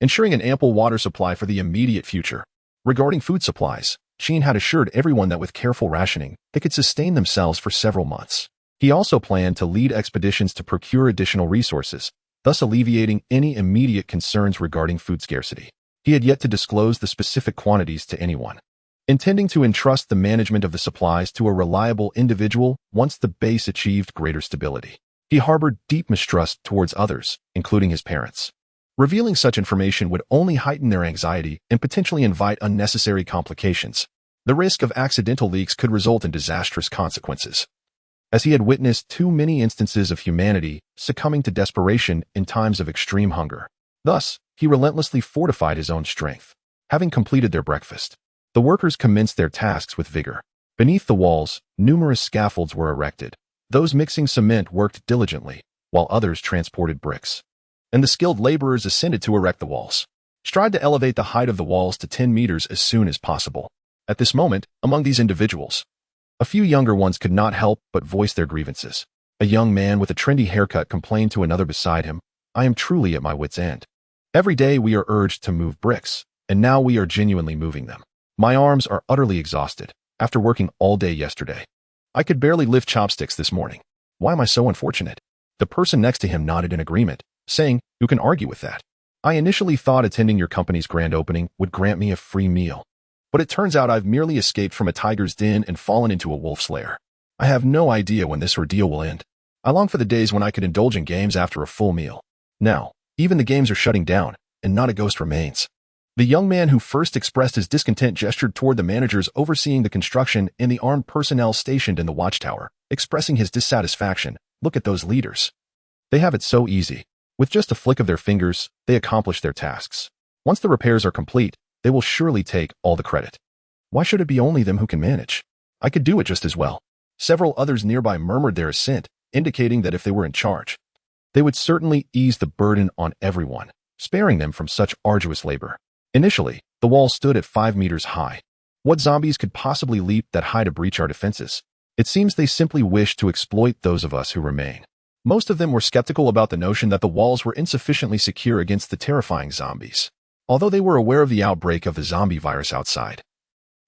ensuring an ample water supply for the immediate future. Regarding food supplies, Qin had assured everyone that with careful rationing, they could sustain themselves for several months. He also planned to lead expeditions to procure additional resources, thus alleviating any immediate concerns regarding food scarcity. He had yet to disclose the specific quantities to anyone, intending to entrust the management of the supplies to a reliable individual once the base achieved greater stability. He harbored deep mistrust towards others, including his parents. Revealing such information would only heighten their anxiety and potentially invite unnecessary complications. The risk of accidental leaks could result in disastrous consequences, as he had witnessed too many instances of humanity succumbing to desperation in times of extreme hunger. Thus, he relentlessly fortified his own strength. Having completed their breakfast, the workers commenced their tasks with vigor. Beneath the walls, numerous scaffolds were erected. Those mixing cement worked diligently, while others transported bricks, and the skilled laborers ascended to erect the walls, tried to elevate the height of the walls to 10 meters as soon as possible. At this moment, among these individuals, a few younger ones could not help but voice their grievances. A young man with a trendy haircut complained to another beside him, "I am truly at my wit's end. Every day we are urged to move bricks, and now we are genuinely moving them. My arms are utterly exhausted after working all day yesterday. I could barely lift chopsticks this morning. Why am I so unfortunate?" The person next to him nodded in agreement, saying, "Who can argue with that? I initially thought attending your company's grand opening would grant me a free meal, but it turns out I've merely escaped from a tiger's den and fallen into a wolf's lair. I have no idea when this ordeal will end. I long for the days when I could indulge in games after a full meal. Now, even the games are shutting down, and not a ghost remains." The young man who first expressed his discontent gestured toward the managers overseeing the construction and the armed personnel stationed in the watchtower, expressing his dissatisfaction. "Look at those leaders. They have it so easy. With just a flick of their fingers, they accomplish their tasks. Once the repairs are complete, they will surely take all the credit. Why should it be only them who can manage? I could do it just as well." Several others nearby murmured their assent, indicating that if they were in charge, they would certainly ease the burden on everyone, sparing them from such arduous labor. Initially, the wall stood at 5 meters high. What zombies could possibly leap that high to breach our defenses? It seems they simply wished to exploit those of us who remain. Most of them were skeptical about the notion that the walls were insufficiently secure against the terrifying zombies, although they were aware of the outbreak of the zombie virus outside.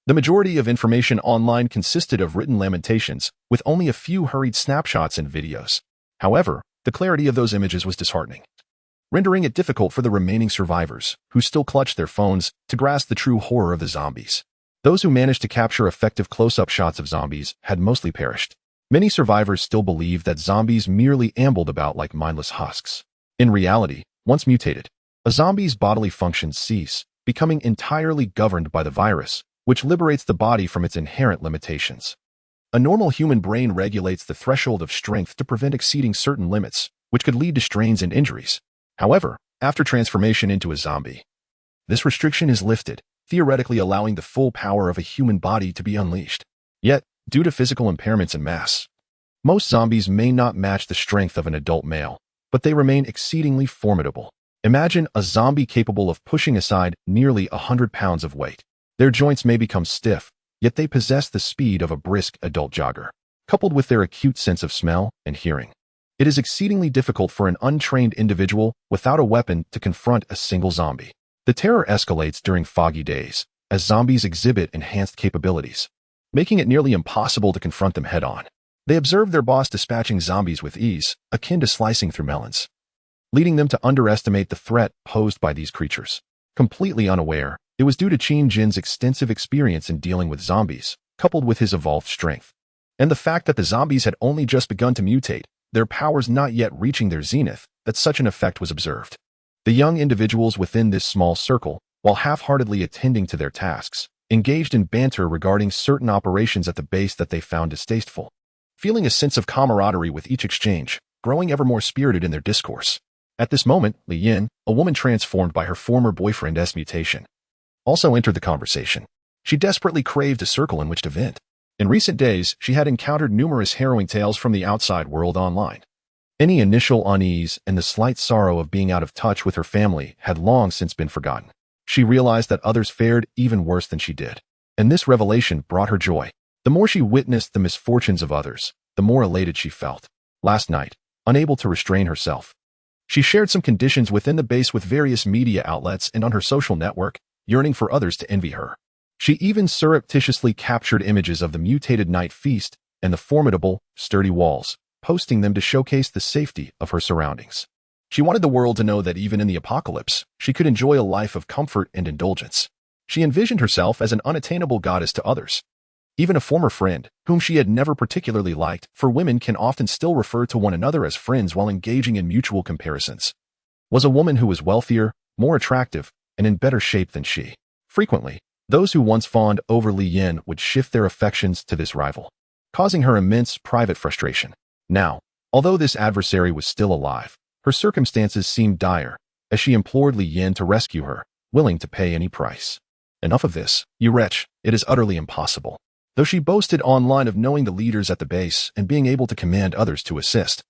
The majority of information online consisted of written lamentations, with only a few hurried snapshots and videos. However, the clarity of those images was disheartening, rendering it difficult for the remaining survivors, who still clutched their phones, to grasp the true horror of the zombies. Those who managed to capture effective close-up shots of zombies had mostly perished. Many survivors still believed that zombies merely ambled about like mindless husks. In reality, once mutated, a zombie's bodily functions cease, becoming entirely governed by the virus, which liberates the body from its inherent limitations. A normal human brain regulates the threshold of strength to prevent exceeding certain limits, which could lead to strains and injuries. However, after transformation into a zombie, this restriction is lifted, theoretically allowing the full power of a human body to be unleashed. Yet, due to physical impairments en masse, most zombies may not match the strength of an adult male, but they remain exceedingly formidable. Imagine a zombie capable of pushing aside nearly 100 pounds of weight. Their joints may become stiff, yet they possess the speed of a brisk adult jogger. Coupled with their acute sense of smell and hearing, it is exceedingly difficult for an untrained individual without a weapon to confront a single zombie. The terror escalates during foggy days, as zombies exhibit enhanced capabilities, making it nearly impossible to confront them head-on. They observe their boss dispatching zombies with ease, akin to slicing through melons, leading them to underestimate the threat posed by these creatures. Completely unaware, it was due to Qin Jin's extensive experience in dealing with zombies, coupled with his evolved strength, and the fact that the zombies had only just begun to mutate, their powers not yet reaching their zenith, that such an effect was observed. The young individuals within this small circle, while half-heartedly attending to their tasks, engaged in banter regarding certain operations at the base that they found distasteful, feeling a sense of camaraderie with each exchange, growing ever more spirited in their discourse. At this moment, Li Yin, a woman transformed by her former boyfriend's mutation, also entered the conversation. She desperately craved a circle in which to vent. In recent days, she had encountered numerous harrowing tales from the outside world online. Any initial unease and the slight sorrow of being out of touch with her family had long since been forgotten. She realized that others fared even worse than she did, and this revelation brought her joy. The more she witnessed the misfortunes of others, the more elated she felt. Last night, unable to restrain herself, she shared some conditions within the base with various media outlets and on her social network, yearning for others to envy her. She even surreptitiously captured images of the mutated night feast and the formidable, sturdy walls, posting them to showcase the safety of her surroundings. She wanted the world to know that even in the apocalypse, she could enjoy a life of comfort and indulgence. She envisioned herself as an unattainable goddess to others. Even a former friend, whom she had never particularly liked, for women can often still refer to one another as friends while engaging in mutual comparisons, was a woman who was wealthier, more attractive, and in better shape than she. Frequently, those who once fawned over Li Yin would shift their affections to this rival, causing her immense private frustration. Now, although this adversary was still alive, her circumstances seemed dire, as she implored Li Yin to rescue her, willing to pay any price. Enough of this, you wretch, it is utterly impossible. Though she boasted online of knowing the leaders at the base and being able to command others to assist,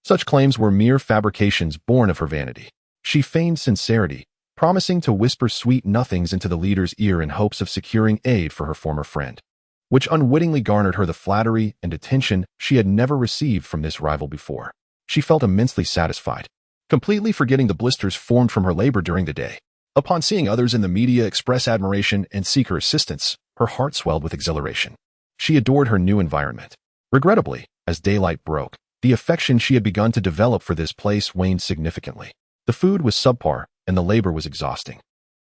such claims were mere fabrications born of her vanity. She feigned sincerity, promising to whisper sweet nothings into the leader's ear in hopes of securing aid for her former friend, which unwittingly garnered her the flattery and attention she had never received from this rival before. She felt immensely satisfied, completely forgetting the blisters formed from her labor during the day. Upon seeing others in the media express admiration and seek her assistance, her heart swelled with exhilaration. She adored her new environment. Regrettably, as daylight broke, the affection she had begun to develop for this place waned significantly. The food was subpar, and the labor was exhausting.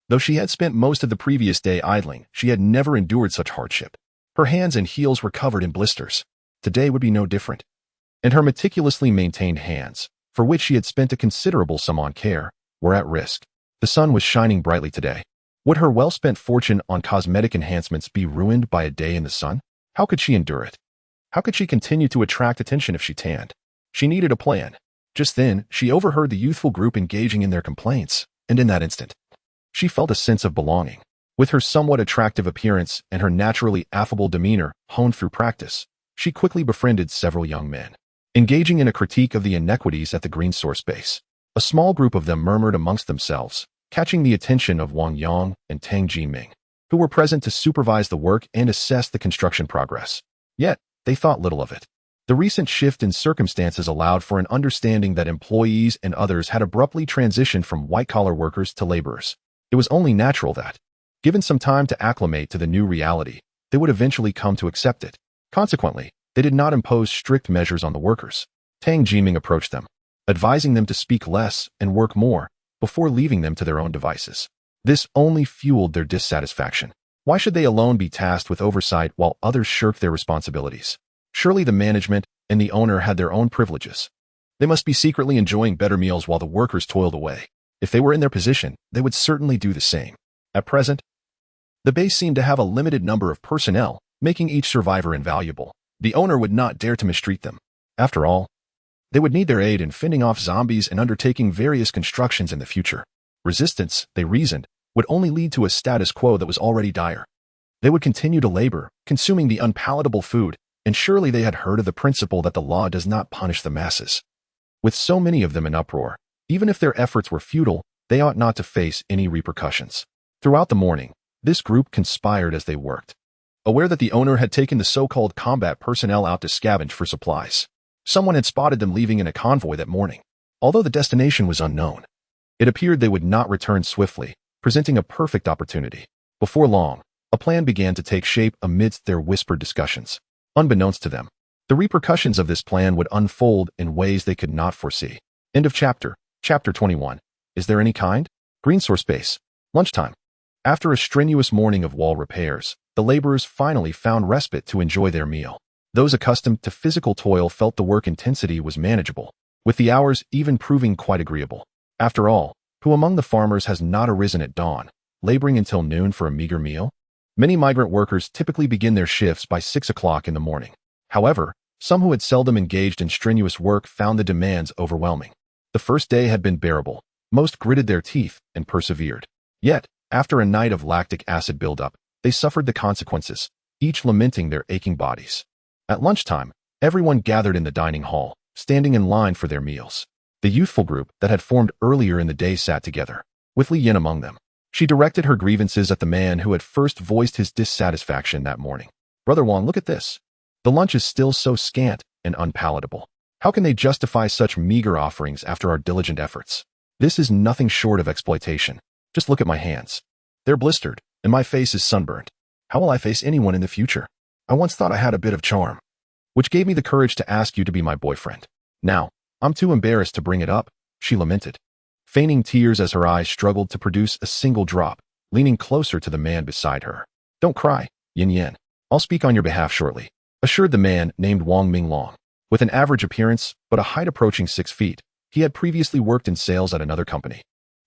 Though she had spent most of the previous day idling, she had never endured such hardship. Her hands and heels were covered in blisters. Today would be no different. And her meticulously maintained hands, for which she had spent a considerable sum on care, were at risk. The sun was shining brightly today. Would her well-spent fortune on cosmetic enhancements be ruined by a day in the sun? How could she endure it? How could she continue to attract attention if she tanned? She needed a plan. Just then, she overheard the youthful group engaging in their complaints, and in that instant, she felt a sense of belonging. With her somewhat attractive appearance and her naturally affable demeanor honed through practice, she quickly befriended several young men, engaging in a critique of the inequities at the Green Source base. A small group of them murmured amongst themselves, catching the attention of Wang Yang and Tang Jiming, who were present to supervise the work and assess the construction progress. Yet, they thought little of it. The recent shift in circumstances allowed for an understanding that employees and others had abruptly transitioned from white-collar workers to laborers. It was only natural that, given some time to acclimate to the new reality, they would eventually come to accept it. Consequently, they did not impose strict measures on the workers. Tang Jiming approached them, advising them to speak less and work more before leaving them to their own devices. This only fueled their dissatisfaction. Why should they alone be tasked with oversight while others shirk their responsibilities? Surely the management and the owner had their own privileges. They must be secretly enjoying better meals while the workers toiled away. If they were in their position, they would certainly do the same. At present, the base seemed to have a limited number of personnel, making each survivor invaluable. The owner would not dare to mistreat them. After all, they would need their aid in fending off zombies and undertaking various constructions in the future. Resistance, they reasoned, would only lead to a status quo that was already dire. They would continue to labor, consuming the unpalatable food, and surely they had heard of the principle that the law does not punish the masses. With so many of them in uproar, even if their efforts were futile, they ought not to face any repercussions. Throughout the morning, this group conspired as they worked, aware that the owner had taken the so-called combat personnel out to scavenge for supplies. Someone had spotted them leaving in a convoy that morning. Although the destination was unknown, it appeared they would not return swiftly, presenting a perfect opportunity. Before long, a plan began to take shape amidst their whispered discussions. Unbeknownst to them, the repercussions of this plan would unfold in ways they could not foresee. End of chapter. Chapter 21. Is there any kind? Green source base. Lunchtime. After a strenuous morning of wall repairs, the laborers finally found respite to enjoy their meal. Those accustomed to physical toil felt the work intensity was manageable, with the hours even proving quite agreeable. After all, who among the farmers has not arisen at dawn, laboring until noon for a meager meal? Many migrant workers typically begin their shifts by 6 o'clock in the morning. However, some who had seldom engaged in strenuous work found the demands overwhelming. The first day had been bearable. Most gritted their teeth and persevered. Yet, after a night of lactic acid buildup, they suffered the consequences, each lamenting their aching bodies. At lunchtime, everyone gathered in the dining hall, standing in line for their meals. The youthful group that had formed earlier in the day sat together, with Li Yin among them. She directed her grievances at the man who had first voiced his dissatisfaction that morning. Brother Wang, look at this. The lunch is still so scant and unpalatable. How can they justify such meager offerings after our diligent efforts? This is nothing short of exploitation. Just look at my hands. They're blistered, and my face is sunburned. How will I face anyone in the future? I once thought I had a bit of charm, which gave me the courage to ask you to be my boyfriend. Now, I'm too embarrassed to bring it up, she lamented, feigning tears as her eyes struggled to produce a single drop, leaning closer to the man beside her. Don't cry, Yin Yin. I'll speak on your behalf shortly, assured the man named Wang Minglong. With an average appearance, but a height approaching 6 feet, he had previously worked in sales at another company,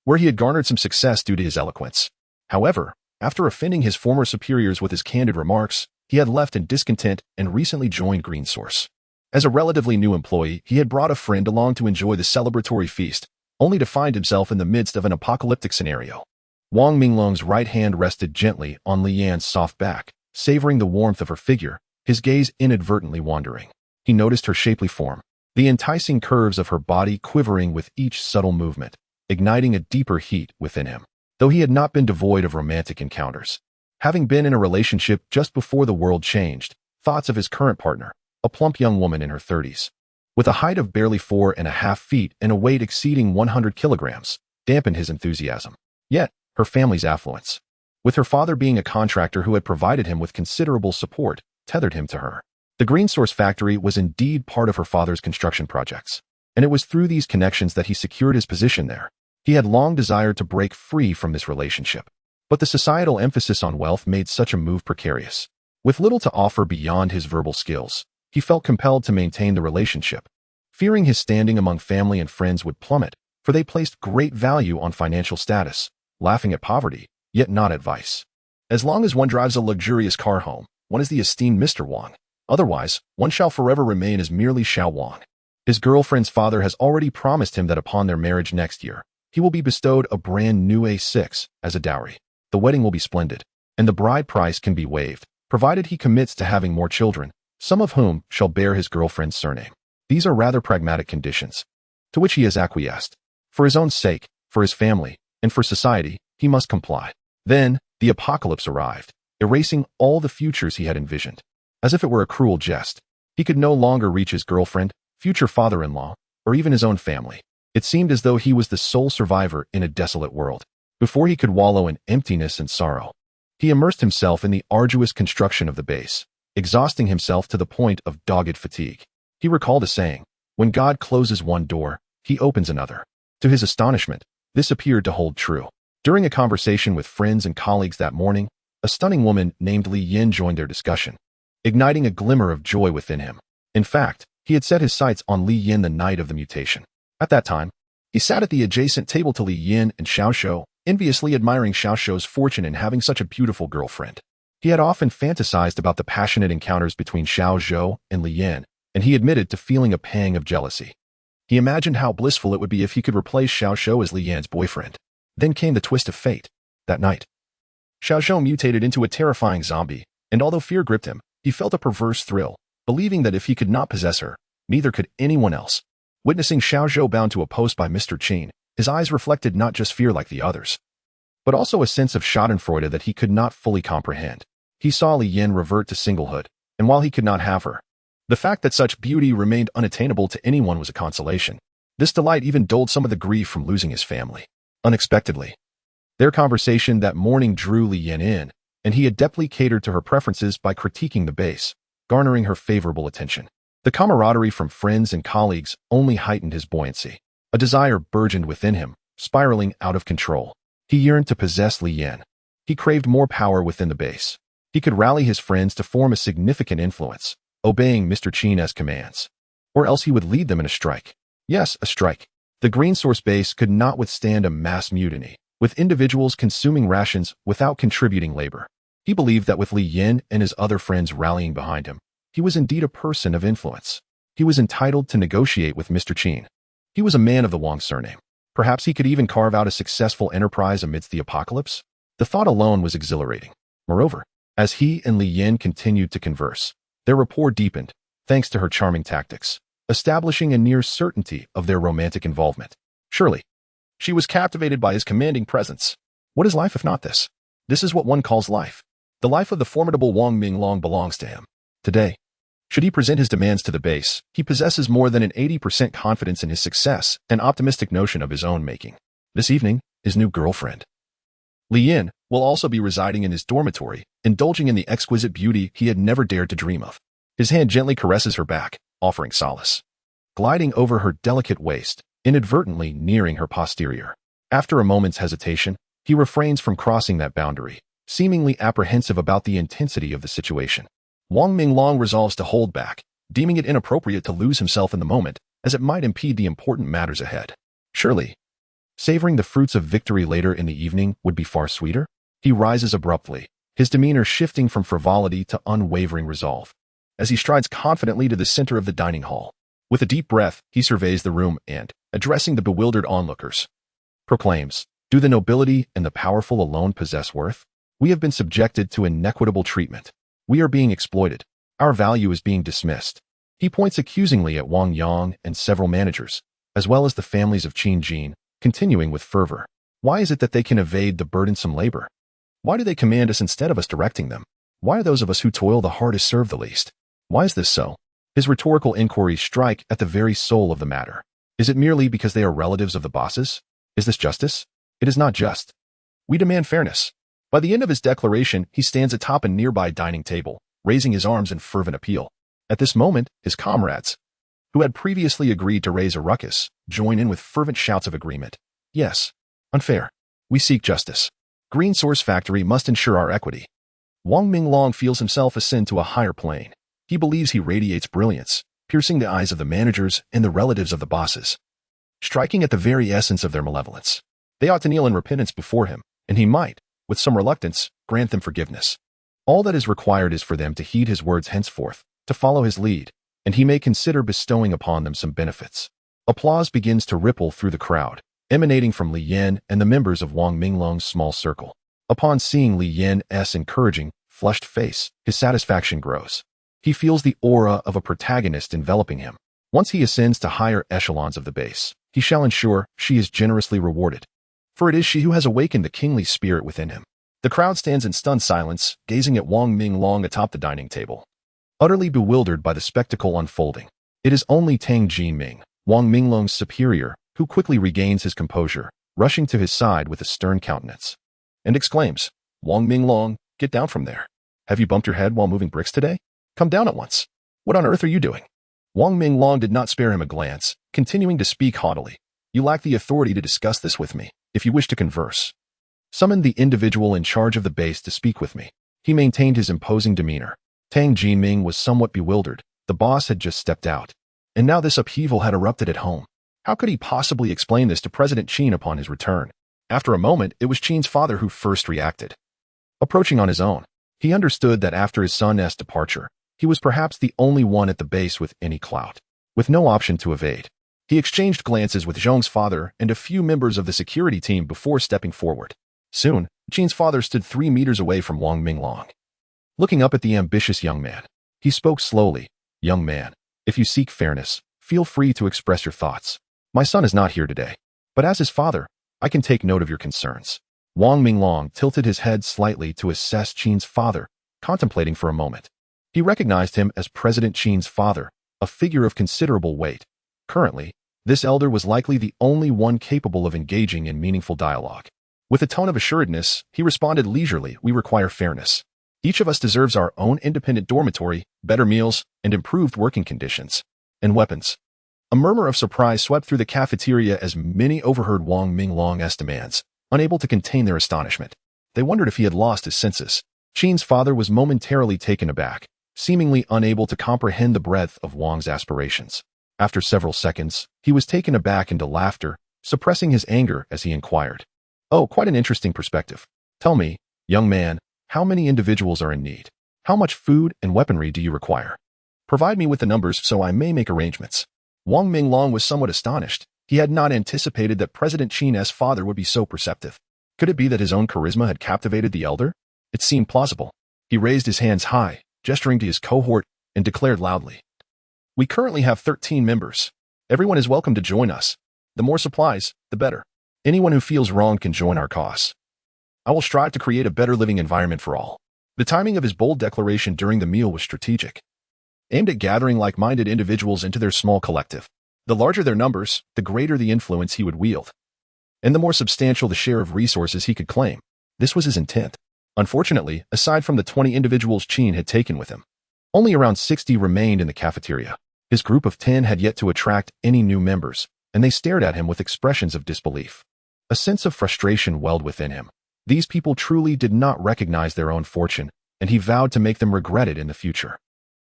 where he had garnered some success due to his eloquence. However, after offending his former superiors with his candid remarks, he had left in discontent and recently joined Green Source. As a relatively new employee, he had brought a friend along to enjoy the celebratory feast, only to find himself in the midst of an apocalyptic scenario. Wang Minglong's right hand rested gently on Li Yan's soft back, savoring the warmth of her figure, his gaze inadvertently wandering. He noticed her shapely form, the enticing curves of her body quivering with each subtle movement, igniting a deeper heat within him. Though he had not been devoid of romantic encounters, having been in a relationship just before the world changed, thoughts of his current partner, a plump young woman in her 30s, with a height of barely 4.5 feet and a weight exceeding 100 kilograms, dampened his enthusiasm. Yet, her family's affluence, with her father being a contractor who had provided him with considerable support, tethered him to her. The Green Source factory was indeed part of her father's construction projects, and it was through these connections that he secured his position there. He had long desired to break free from this relationship, but the societal emphasis on wealth made such a move precarious. With little to offer beyond his verbal skills, he felt compelled to maintain the relationship, fearing his standing among family and friends would plummet, for they placed great value on financial status, laughing at poverty, yet not at vice. As long as one drives a luxurious car home, one is the esteemed Mr. Wang. Otherwise, one shall forever remain as merely Xiao Wang. His girlfriend's father has already promised him that upon their marriage next year, he will be bestowed a brand new A6 as a dowry. The wedding will be splendid, and the bride price can be waived, provided he commits to having more children, some of whom shall bear his girlfriend's surname. These are rather pragmatic conditions, to which he has acquiesced. For his own sake, for his family, and for society, he must comply. Then, the apocalypse arrived, erasing all the futures he had envisioned. As if it were a cruel jest, he could no longer reach his girlfriend, future father-in-law, or even his own family. It seemed as though he was the sole survivor in a desolate world. Before he could wallow in emptiness and sorrow, he immersed himself in the arduous construction of the base, exhausting himself to the point of dogged fatigue. He recalled a saying, "When God closes one door, he opens another." To his astonishment, this appeared to hold true. During a conversation with friends and colleagues that morning, a stunning woman named Li Yin joined their discussion, igniting a glimmer of joy within him. In fact, he had set his sights on Li Yin the night of the mutation. At that time, he sat at the adjacent table to Li Yin and Xiao Shou, enviously admiring Xiao Shou's fortune in having such a beautiful girlfriend. He had often fantasized about the passionate encounters between Xiao Shou and Li Yin, and he admitted to feeling a pang of jealousy. He imagined how blissful it would be if he could replace Xiao Shou as Li Yin's boyfriend. Then came the twist of fate. That night, Xiao Shou mutated into a terrifying zombie, and although fear gripped him, he felt a perverse thrill, believing that if he could not possess her, neither could anyone else. Witnessing Xiao Shou bound to a post by Mr. Qin, his eyes reflected not just fear like the others, but also a sense of schadenfreude that he could not fully comprehend. He saw Li Yin revert to singlehood, and while he could not have her, the fact that such beauty remained unattainable to anyone was a consolation. This delight even dulled some of the grief from losing his family. Unexpectedly, their conversation that morning drew Li Yin in, and he adeptly catered to her preferences by critiquing the base, garnering her favorable attention. The camaraderie from friends and colleagues only heightened his buoyancy. A desire burgeoned within him, spiraling out of control. He yearned to possess Li Yin. He craved more power within the base. He could rally his friends to form a significant influence, obeying Mr. Qin's commands. Or else he would lead them in a strike. Yes, a strike. The Green Source base could not withstand a mass mutiny, with individuals consuming rations without contributing labor. He believed that with Li Yin and his other friends rallying behind him, he was indeed a person of influence. He was entitled to negotiate with Mr. Qin. He was a man of the Wang surname. Perhaps he could even carve out a successful enterprise amidst the apocalypse. The thought alone was exhilarating. Moreover, as he and Li Yin continued to converse, their rapport deepened, thanks to her charming tactics, establishing a near certainty of their romantic involvement. Surely, she was captivated by his commanding presence. What is life if not this? This is what one calls life. The life of the formidable Wang Minglong belongs to him. Today, should he present his demands to the base, he possesses more than an 80% confidence in his success and optimistic notion of his own making. This evening, his new girlfriend, Li Yin, will also be residing in his dormitory, indulging in the exquisite beauty he had never dared to dream of. His hand gently caresses her back, offering solace. Gliding over her delicate waist, inadvertently nearing her posterior. After a moment's hesitation, he refrains from crossing that boundary, seemingly apprehensive about the intensity of the situation. Wang Minglong resolves to hold back, deeming it inappropriate to lose himself in the moment, as it might impede the important matters ahead. Surely, savoring the fruits of victory later in the evening would be far sweeter. He rises abruptly, his demeanor shifting from frivolity to unwavering resolve, as he strides confidently to the center of the dining hall. With a deep breath, he surveys the room and, addressing the bewildered onlookers, proclaims, "Do the nobility and the powerful alone possess worth? We have been subjected to inequitable treatment. We are being exploited. Our value is being dismissed." He points accusingly at Wang Yang and several managers, as well as the families of Qin Jin, continuing with fervor. Why is it that they can evade the burdensome labor? Why do they command us instead of us directing them? Why are those of us who toil the hardest served the least? Why is this so? His rhetorical inquiries strike at the very soul of the matter. Is it merely because they are relatives of the bosses? Is this justice? It is not just. We demand fairness. By the end of his declaration, he stands atop a nearby dining table, raising his arms in fervent appeal. At this moment, his comrades, who had previously agreed to raise a ruckus, join in with fervent shouts of agreement. Yes, unfair. We seek justice. Green Source Factory must ensure our equity. Wang Minglong feels himself ascend to a higher plane. He believes he radiates brilliance, piercing the eyes of the managers and the relatives of the bosses, striking at the very essence of their malevolence. They ought to kneel in repentance before him, and he might, with some reluctance, grant them forgiveness. All that is required is for them to heed his words henceforth, to follow his lead, and he may consider bestowing upon them some benefits. Applause begins to ripple through the crowd, emanating from Li Yin and the members of Wang Minglong's small circle. Upon seeing Li Yin's encouraging, flushed face, his satisfaction grows. He feels the aura of a protagonist enveloping him. Once he ascends to higher echelons of the base, he shall ensure she is generously rewarded. for it is she who has awakened the kingly spirit within him. The crowd stands in stunned silence, gazing at Wang Minglong atop the dining table, utterly bewildered by the spectacle unfolding. It is only Tang Jinming, Wang Minglong's superior, who quickly regains his composure, rushing to his side with a stern countenance, and exclaims, "Wang Minglong, get down from there. Have you bumped your head while moving bricks today? Come down at once. What on earth are you doing?" Wang Minglong did not spare him a glance, continuing to speak haughtily. "You lack the authority to discuss this with me. If you wish to converse, summon the individual in charge of the base to speak with me." He maintained his imposing demeanor. Tang Jinming was somewhat bewildered. The boss had just stepped out, and now this upheaval had erupted at home. How could he possibly explain this to President Qin upon his return? After a moment, it was Qin's father who first reacted. Approaching on his own, he understood that after his son's departure, he was perhaps the only one at the base with any clout, with no option to evade. He exchanged glances with Zhong's father and a few members of the security team before stepping forward. Soon, Qin's father stood 3 meters away from Wang Minglong. Looking up at the ambitious young man, he spoke slowly. "Young man, if you seek fairness, feel free to express your thoughts. My son is not here today, but as his father, I can take note of your concerns." Wang Minglong tilted his head slightly to assess Qin's father, contemplating for a moment. He recognized him as President Qin's father, a figure of considerable weight. Currently, this elder was likely the only one capable of engaging in meaningful dialogue. With a tone of assuredness, he responded leisurely, "We require fairness. Each of us deserves our own independent dormitory, better meals, and improved working conditions. And weapons." A murmur of surprise swept through the cafeteria as many overheard Wang Minglong's demands, unable to contain their astonishment. They wondered if he had lost his senses. Qin's father was momentarily taken aback, seemingly unable to comprehend the breadth of Wang's aspirations. After several seconds, he was taken aback into laughter, suppressing his anger as he inquired, "Oh, quite an interesting perspective. Tell me, young man, how many individuals are in need? How much food and weaponry do you require? Provide me with the numbers so I may make arrangements." Wang Minglong was somewhat astonished. He had not anticipated that President Qin's father would be so perceptive. Could it be that his own charisma had captivated the elder? It seemed plausible. He raised his hands high, gesturing to his cohort, and declared loudly, "We currently have 13 members. Everyone is welcome to join us. The more supplies, the better. Anyone who feels wronged can join our cause. I will strive to create a better living environment for all." The timing of his bold declaration during the meal was strategic, aimed at gathering like-minded individuals into their small collective. The larger their numbers, the greater the influence he would wield, and the more substantial the share of resources he could claim. This was his intent. Unfortunately, aside from the 20 individuals Qin had taken with him, only around 60 remained in the cafeteria. His group of 10 had yet to attract any new members, and they stared at him with expressions of disbelief. A sense of frustration welled within him. These people truly did not recognize their own fortune, and he vowed to make them regret it in the future.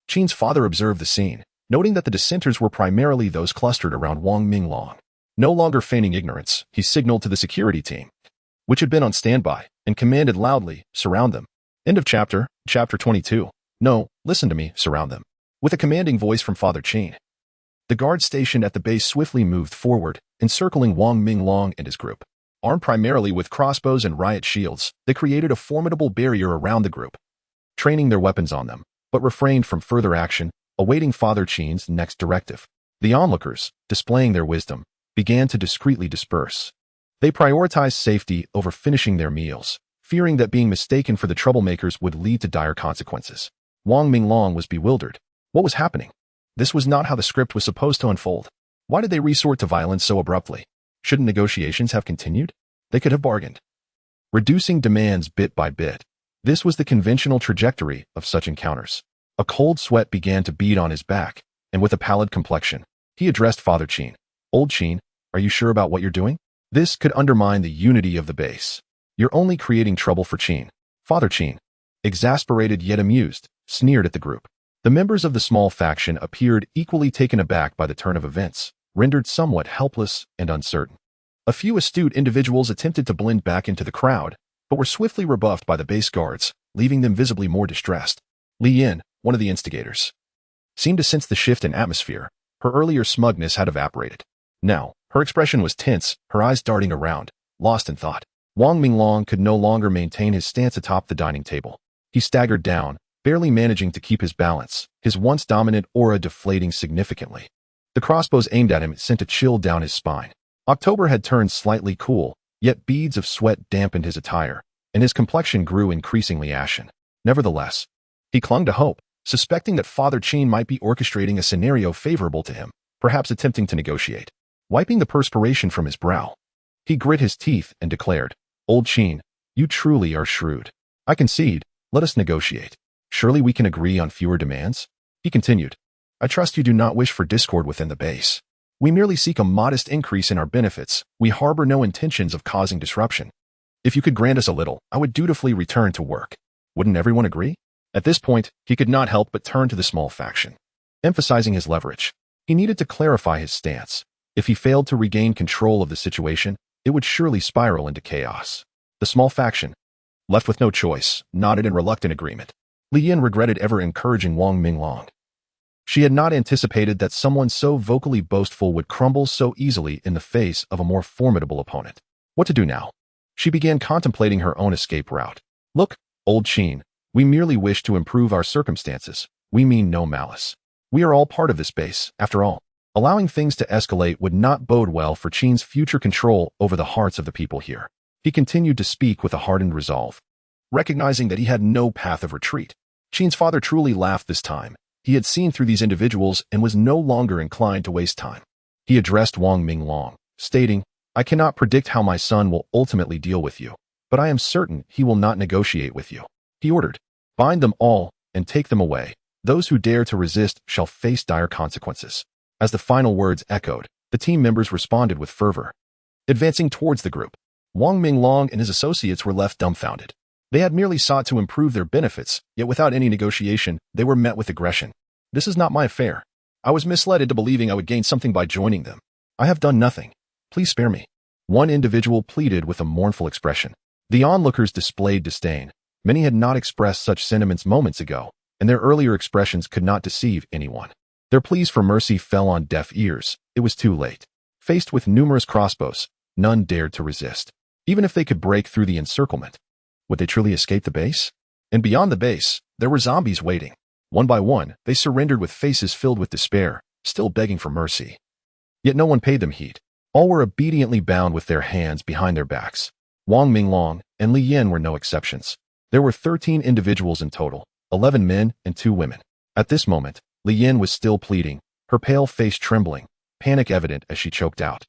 Qin's father observed the scene, noting that the dissenters were primarily those clustered around Wang Minglong. No longer feigning ignorance, he signaled to the security team, which had been on standby, and commanded loudly, "Surround them." End of chapter 22. "No, listen to me, surround them." With a commanding voice from Father Qin, the guards stationed at the base swiftly moved forward, encircling Wang Minglong and his group. Armed primarily with crossbows and riot shields, they created a formidable barrier around the group, training their weapons on them, but refrained from further action, awaiting Father Qin's next directive. The onlookers, displaying their wisdom, began to discreetly disperse. They prioritized safety over finishing their meals, fearing that being mistaken for the troublemakers would lead to dire consequences. Wang Minglong was bewildered. What was happening? This was not how the script was supposed to unfold. Why did they resort to violence so abruptly? Shouldn't negotiations have continued? They could have bargained, reducing demands bit by bit. This was the conventional trajectory of such encounters. A cold sweat began to bead on his back, and with a pallid complexion, he addressed Father Qin. "Old Qin, are you sure about what you're doing? This could undermine the unity of the base. You're only creating trouble for Qin." Father Qin, exasperated yet amused, sneered at the group. The members of the small faction appeared equally taken aback by the turn of events, rendered somewhat helpless and uncertain. A few astute individuals attempted to blend back into the crowd, but were swiftly rebuffed by the base guards, leaving them visibly more distressed. Li Yin, one of the instigators, seemed to sense the shift in atmosphere. Her earlier smugness had evaporated. Now, her expression was tense, her eyes darting around, lost in thought. Wang Minglong could no longer maintain his stance atop the dining table. He staggered down, barely managing to keep his balance, his once dominant aura deflating significantly. The crossbows aimed at him sent a chill down his spine. October had turned slightly cool, Yet beads of sweat dampened his attire, and his complexion grew increasingly ashen. Nevertheless, he clung to hope, suspecting that Father Qin might be orchestrating a scenario favorable to him, perhaps attempting to negotiate. Wiping the perspiration from his brow, he grit his teeth and declared, "Old Qin, you truly are shrewd. I concede, let us negotiate. Surely we can agree on fewer demands?" He continued, "I trust you do not wish for discord within the base. We merely seek a modest increase in our benefits. We harbor no intentions of causing disruption. If you could grant us a little, I would dutifully return to work. Wouldn't everyone agree?" At this point, he could not help but turn to the small faction. Emphasizing his leverage, he needed to clarify his stance. If he failed to regain control of the situation, it would surely spiral into chaos. The small faction, left with no choice, nodded in reluctant agreement. Li Yin regretted ever encouraging Wang Minglong. She had not anticipated that someone so vocally boastful would crumble so easily in the face of a more formidable opponent. What to do now? She began contemplating her own escape route. "Look, Old Qin, we merely wish to improve our circumstances. We mean no malice. We are all part of this base, after all. Allowing things to escalate would not bode well for Qin's future control over the hearts of the people here." He continued to speak with a hardened resolve, recognizing that he had no path of retreat. Qin's father truly laughed this time. He had seen through these individuals and was no longer inclined to waste time. He addressed Wang Minglong, stating, "I cannot predict how my son will ultimately deal with you, but I am certain he will not negotiate with you." He ordered, "Bind them all and take them away. Those who dare to resist shall face dire consequences." As the final words echoed, the team members responded with fervor. Advancing towards the group, Wang Minglong and his associates were left dumbfounded. They had merely sought to improve their benefits, yet without any negotiation, they were met with aggression. "This is not my affair. I was misled into believing I would gain something by joining them. I have done nothing. Please spare me." One individual pleaded with a mournful expression. The onlookers displayed disdain. Many had not expressed such sentiments moments ago, and their earlier expressions could not deceive anyone. Their pleas for mercy fell on deaf ears. It was too late. Faced with numerous crossbows, none dared to resist. Even if they could break through the encirclement, would they truly escape the base? And beyond the base, there were zombies waiting. One by one, they surrendered with faces filled with despair, still begging for mercy. Yet no one paid them heed. All were obediently bound with their hands behind their backs. Wang Minglong and Li Yin were no exceptions. There were 13 individuals in total, 11 men and 2 women. At this moment, Li Yin was still pleading, her pale face trembling, panic evident as she choked out,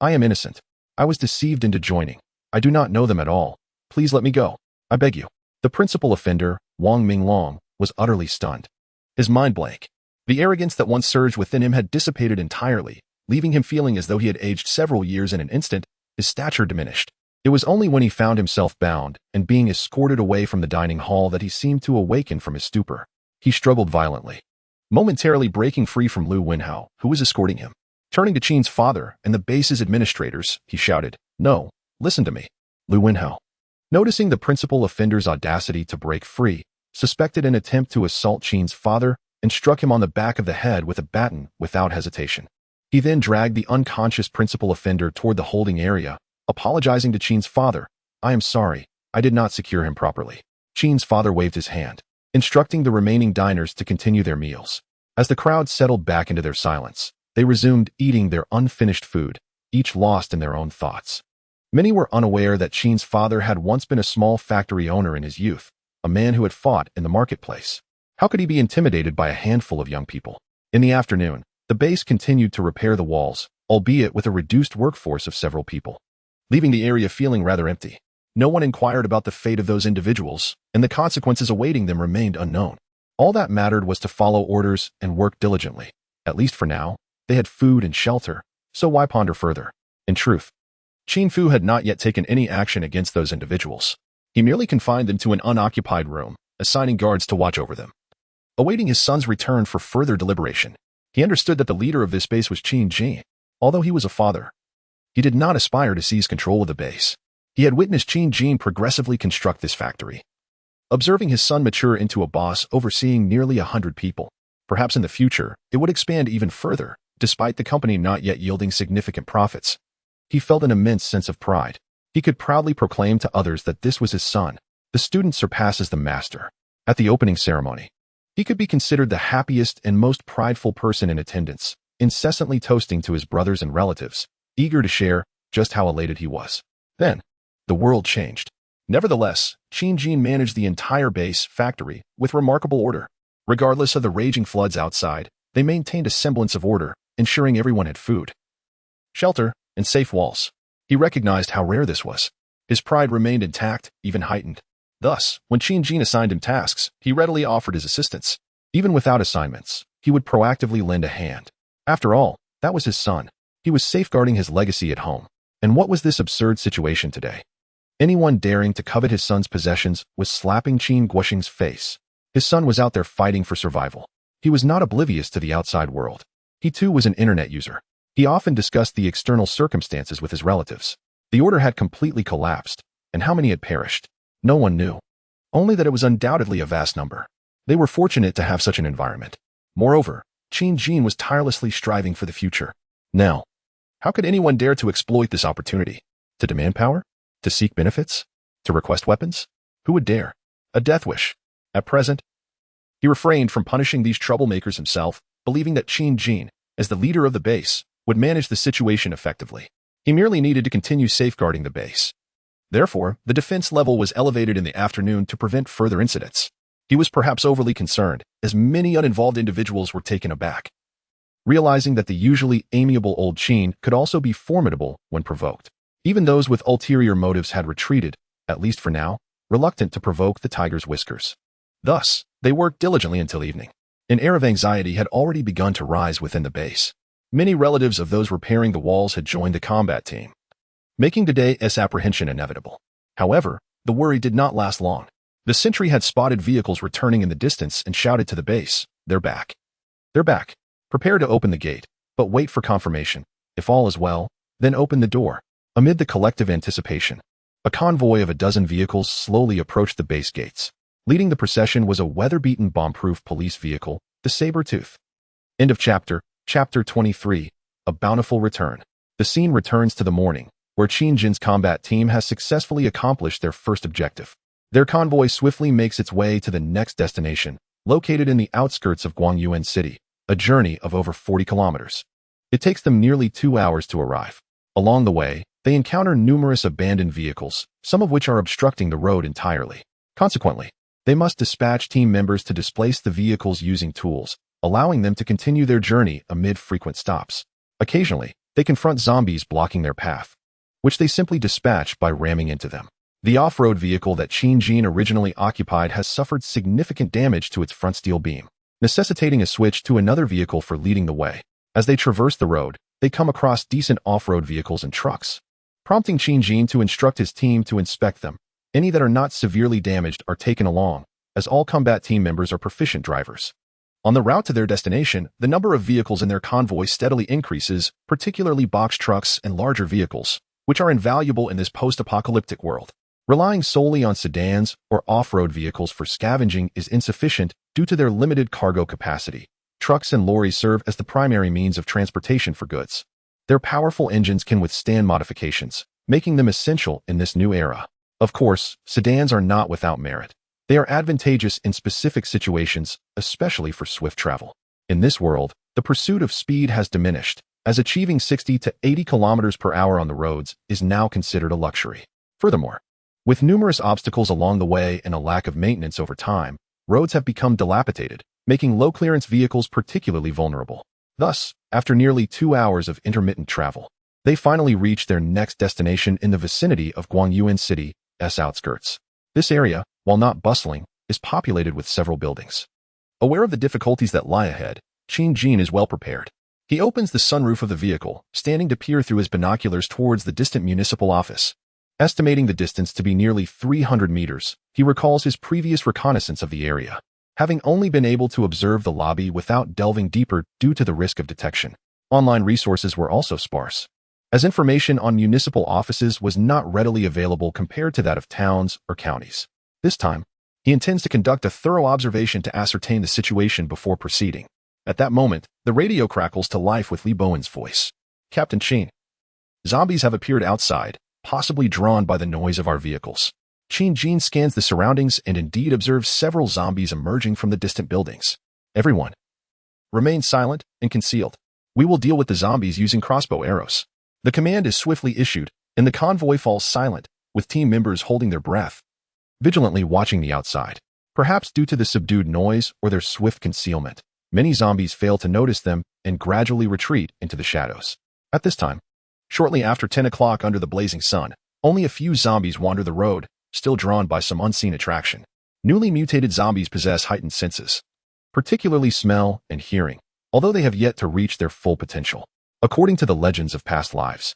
"I am innocent. I was deceived into joining. I do not know them at all. Please let me go. I beg you." The principal offender, Wang Minglong, was utterly stunned. His mind blank. The arrogance that once surged within him had dissipated entirely, leaving him feeling as though he had aged several years in an instant. His stature diminished. It was only when he found himself bound and being escorted away from the dining hall that he seemed to awaken from his stupor. He struggled violently, momentarily breaking free from Lu Wenhao, who was escorting him. Turning to Qin's father and the base's administrators, he shouted, "No, listen to me." Lu Wenhao, noticing the principal offender's audacity to break free, suspected an attempt to assault Qin's father and struck him on the back of the head with a baton without hesitation. He then dragged the unconscious principal offender toward the holding area, apologizing to Qin's father. "I am sorry, I did not secure him properly." Qin's father waved his hand, instructing the remaining diners to continue their meals. As the crowd settled back into their silence, they resumed eating their unfinished food, each lost in their own thoughts. Many were unaware that Qin's father had once been a small factory owner in his youth, a man who had fought in the marketplace. How could he be intimidated by a handful of young people? In the afternoon, the base continued to repair the walls, albeit with a reduced workforce of several people, leaving the area feeling rather empty. No one inquired about the fate of those individuals, and the consequences awaiting them remained unknown. All that mattered was to follow orders and work diligently. At least for now, they had food and shelter, so why ponder further? In truth, Qin Fu had not yet taken any action against those individuals. He merely confined them to an unoccupied room, assigning guards to watch over them. Awaiting his son's return for further deliberation, he understood that the leader of this base was Qin Ji. Although he was a father, he did not aspire to seize control of the base. He had witnessed Qin Ji progressively construct this factory, observing his son mature into a boss overseeing nearly 100 people. Perhaps in the future, it would expand even further, despite the company not yet yielding significant profits. He felt an immense sense of pride. He could proudly proclaim to others that this was his son. The student surpasses the master. At the opening ceremony, he could be considered the happiest and most prideful person in attendance, incessantly toasting to his brothers and relatives, eager to share just how elated he was. Then, the world changed. Nevertheless, Qin managed the entire base factory with remarkable order. Regardless of the raging floods outside, they maintained a semblance of order, ensuring everyone had food, shelter, and safe walls. He recognized how rare this was. His pride remained intact, even heightened. Thus, when Qin assigned him tasks, he readily offered his assistance. Even without assignments, he would proactively lend a hand. After all, that was his son. He was safeguarding his legacy at home. And what was this absurd situation today? Anyone daring to covet his son's possessions was slapping Qin Guoxing's face. His son was out there fighting for survival. He was not oblivious to the outside world. He too was an internet user. He often discussed the external circumstances with his relatives. The order had completely collapsed, and how many had perished? No one knew. Only that it was undoubtedly a vast number. They were fortunate to have such an environment. Moreover, Qin was tirelessly striving for the future. Now, how could anyone dare to exploit this opportunity? To demand power? To seek benefits? To request weapons? Who would dare? A death wish. At present, he refrained from punishing these troublemakers himself, believing that Qin, as the leader of the base, would manage the situation effectively. He merely needed to continue safeguarding the base. Therefore, the defense level was elevated in the afternoon to prevent further incidents. He was perhaps overly concerned, as many uninvolved individuals were taken aback, realizing that the usually amiable old Qin could also be formidable when provoked. Even those with ulterior motives had retreated, at least for now, reluctant to provoke the tiger's whiskers. Thus, they worked diligently until evening. An air of anxiety had already begun to rise within the base. Many relatives of those repairing the walls had joined the combat team, making today's apprehension inevitable. However, the worry did not last long. The sentry had spotted vehicles returning in the distance and shouted to the base, "They're back. They're back. Prepare to open the gate, but wait for confirmation. If all is well, then open the door." Amid the collective anticipation, a convoy of a dozen vehicles slowly approached the base gates. Leading the procession was a weather-beaten bomb-proof police vehicle, the Saber-Tooth. End of chapter. Chapter 23, A Bountiful Return. The scene returns to the morning, where Qin's combat team has successfully accomplished their first objective. Their convoy swiftly makes its way to the next destination, located in the outskirts of Guangyuan City, a journey of over 40 kilometers. It takes them nearly 2 hours to arrive. Along the way, they encounter numerous abandoned vehicles, some of which are obstructing the road entirely. Consequently, they must dispatch team members to displace the vehicles using tools, allowing them to continue their journey amid frequent stops. Occasionally, they confront zombies blocking their path, which they simply dispatch by ramming into them. The off-road vehicle that Qin originally occupied has suffered significant damage to its front steel beam, necessitating a switch to another vehicle for leading the way. As they traverse the road, they come across decent off-road vehicles and trucks, prompting Qin to instruct his team to inspect them. Any that are not severely damaged are taken along, as all combat team members are proficient drivers. On the route to their destination, the number of vehicles in their convoy steadily increases, particularly box trucks and larger vehicles, which are invaluable in this post-apocalyptic world. Relying solely on sedans or off-road vehicles for scavenging is insufficient due to their limited cargo capacity. Trucks and lorries serve as the primary means of transportation for goods. Their powerful engines can withstand modifications, making them essential in this new era. Of course, sedans are not without merit. They are advantageous in specific situations, especially for swift travel. In this world, the pursuit of speed has diminished, as achieving 60 to 80 kilometers per hour on the roads is now considered a luxury. Furthermore, with numerous obstacles along the way and a lack of maintenance over time, roads have become dilapidated, making low-clearance vehicles particularly vulnerable. Thus, after nearly 2 hours of intermittent travel, they finally reach their next destination in the vicinity of Guangyuan City's outskirts. This area, while not bustling, is populated with several buildings. Aware of the difficulties that lie ahead, Qin is well prepared. He opens the sunroof of the vehicle, standing to peer through his binoculars towards the distant municipal office. Estimating the distance to be nearly 300 meters, he recalls his previous reconnaissance of the area, having only been able to observe the lobby without delving deeper due to the risk of detection. Online resources were also sparse, as information on municipal offices was not readily available compared to that of towns or counties. This time, he intends to conduct a thorough observation to ascertain the situation before proceeding. At that moment, the radio crackles to life with Li Bowen's voice. "Captain Qin, zombies have appeared outside, possibly drawn by the noise of our vehicles." Qin scans the surroundings and indeed observes several zombies emerging from the distant buildings. "Everyone, remain silent and concealed. We will deal with the zombies using crossbow arrows." The command is swiftly issued, and the convoy falls silent, with team members holding their breath, vigilantly watching the outside. Perhaps due to the subdued noise or their swift concealment, many zombies fail to notice them and gradually retreat into the shadows. At this time, shortly after 10 o'clock under the blazing sun, only a few zombies wander the road, still drawn by some unseen attraction. Newly mutated zombies possess heightened senses, particularly smell and hearing, although they have yet to reach their full potential. According to the legends of past lives,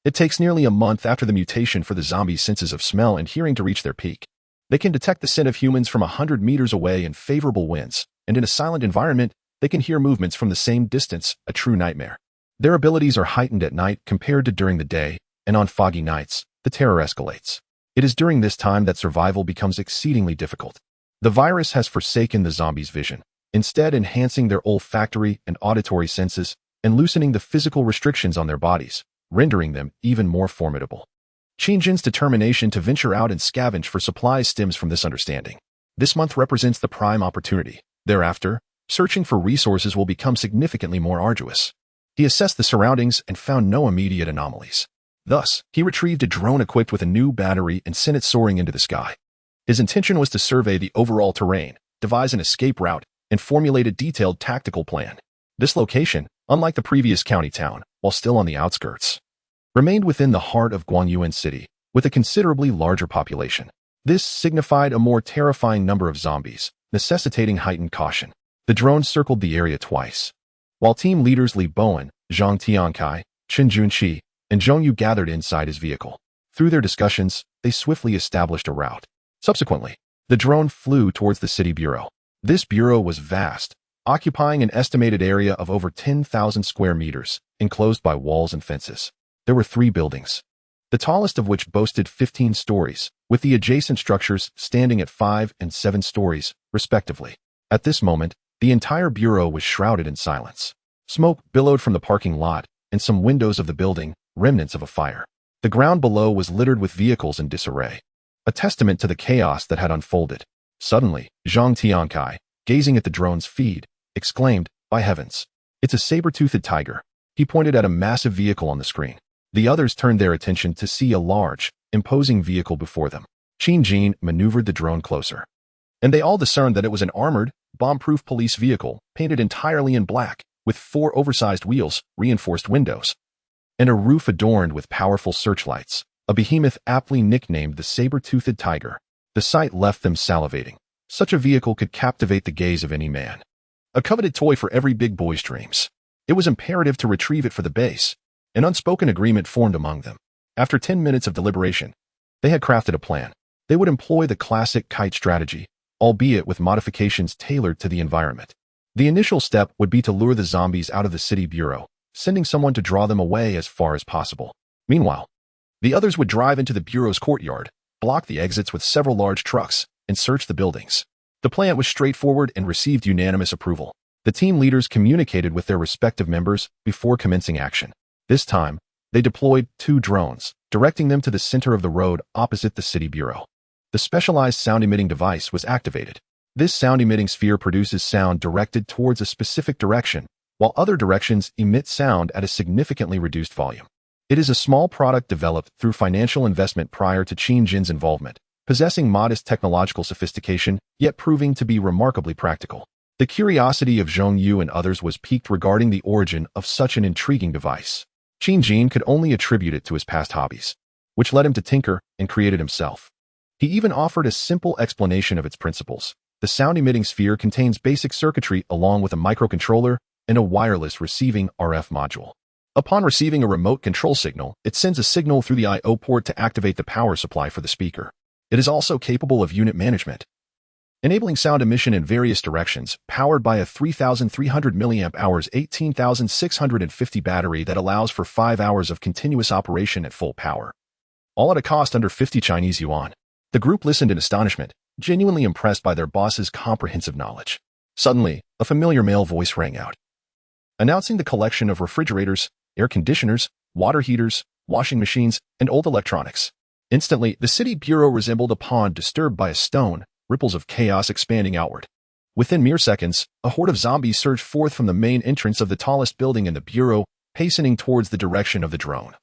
it takes nearly a month after the mutation for the zombies' senses of smell and hearing to reach their peak. They can detect the scent of humans from 100 meters away in favorable winds, and in a silent environment, they can hear movements from the same distance, a true nightmare. Their abilities are heightened at night compared to during the day, and on foggy nights, the terror escalates. It is during this time that survival becomes exceedingly difficult. The virus has forsaken the zombies' vision, instead enhancing their olfactory and auditory senses and loosening the physical restrictions on their bodies, rendering them even more formidable. Qingjin's determination to venture out and scavenge for supplies stems from this understanding. This month represents the prime opportunity. Thereafter, searching for resources will become significantly more arduous. He assessed the surroundings and found no immediate anomalies. Thus, he retrieved a drone equipped with a new battery and sent it soaring into the sky. His intention was to survey the overall terrain, devise an escape route, and formulate a detailed tactical plan. This location, unlike the previous county town, while still on the outskirts, remained within the heart of Guanyuan City, with a considerably larger population. This signified a more terrifying number of zombies, necessitating heightened caution. The drone circled the area twice. While team leaders Li Bowen, Zhang Tiankai, Chen Junqi, and Zhong Yu gathered inside his vehicle. Through their discussions, they swiftly established a route. Subsequently, the drone flew towards the city bureau. This bureau was vast, occupying an estimated area of over 10,000 square meters, enclosed by walls and fences. There were 3 buildings, the tallest of which boasted 15 stories, with the adjacent structures standing at 5 and 7 stories, respectively. At this moment, the entire bureau was shrouded in silence. Smoke billowed from the parking lot, and some windows of the building, remnants of a fire. The ground below was littered with vehicles in disarray, a testament to the chaos that had unfolded. Suddenly, Zhang Tiankai, gazing at the drone's feed, exclaimed, "By heavens, it's a saber-toothed tiger." He pointed at a massive vehicle on the screen. The others turned their attention to see a large, imposing vehicle before them. Qingjin maneuvered the drone closer, and they all discerned that it was an armored, bomb-proof police vehicle, painted entirely in black, with 4 oversized wheels, reinforced windows, and a roof adorned with powerful searchlights, a behemoth aptly nicknamed the saber-toothed tiger. The sight left them salivating. Such a vehicle could captivate the gaze of any man. A coveted toy for every big boy's dreams. It was imperative to retrieve it for the base. An unspoken agreement formed among them. After 10 minutes of deliberation, they had crafted a plan. They would employ the classic kite strategy, albeit with modifications tailored to the environment. The initial step would be to lure the zombies out of the city bureau, sending someone to draw them away as far as possible. Meanwhile, the others would drive into the bureau's courtyard, block the exits with several large trucks, and search the buildings. The plan was straightforward and received unanimous approval. The team leaders communicated with their respective members before commencing action. This time, they deployed 2 drones, directing them to the center of the road opposite the city bureau. The specialized sound-emitting device was activated. This sound-emitting sphere produces sound directed towards a specific direction, while other directions emit sound at a significantly reduced volume. It is a small product developed through financial investment prior to Qingjin's involvement, possessing modest technological sophistication, yet proving to be remarkably practical. The curiosity of Zhong Yu and others was piqued regarding the origin of such an intriguing device. Qingjin could only attribute it to his past hobbies, which led him to tinker and create it himself. He even offered a simple explanation of its principles. The sound-emitting sphere contains basic circuitry along with a microcontroller and a wireless receiving RF module. Upon receiving a remote control signal, it sends a signal through the I/O port to activate the power supply for the speaker. It is also capable of unit management, enabling sound emission in various directions, powered by a 3,300 mAh 18,650 battery that allows for 5 hours of continuous operation at full power. All at a cost under 50 Chinese yuan. The group listened in astonishment, genuinely impressed by their boss's comprehensive knowledge. Suddenly, a familiar male voice rang out, announcing the collection of refrigerators, air conditioners, water heaters, washing machines, and old electronics. Instantly, the city bureau resembled a pond disturbed by a stone, ripples of chaos expanding outward. Within mere seconds, a horde of zombies surged forth from the main entrance of the tallest building in the bureau, hastening towards the direction of the drone.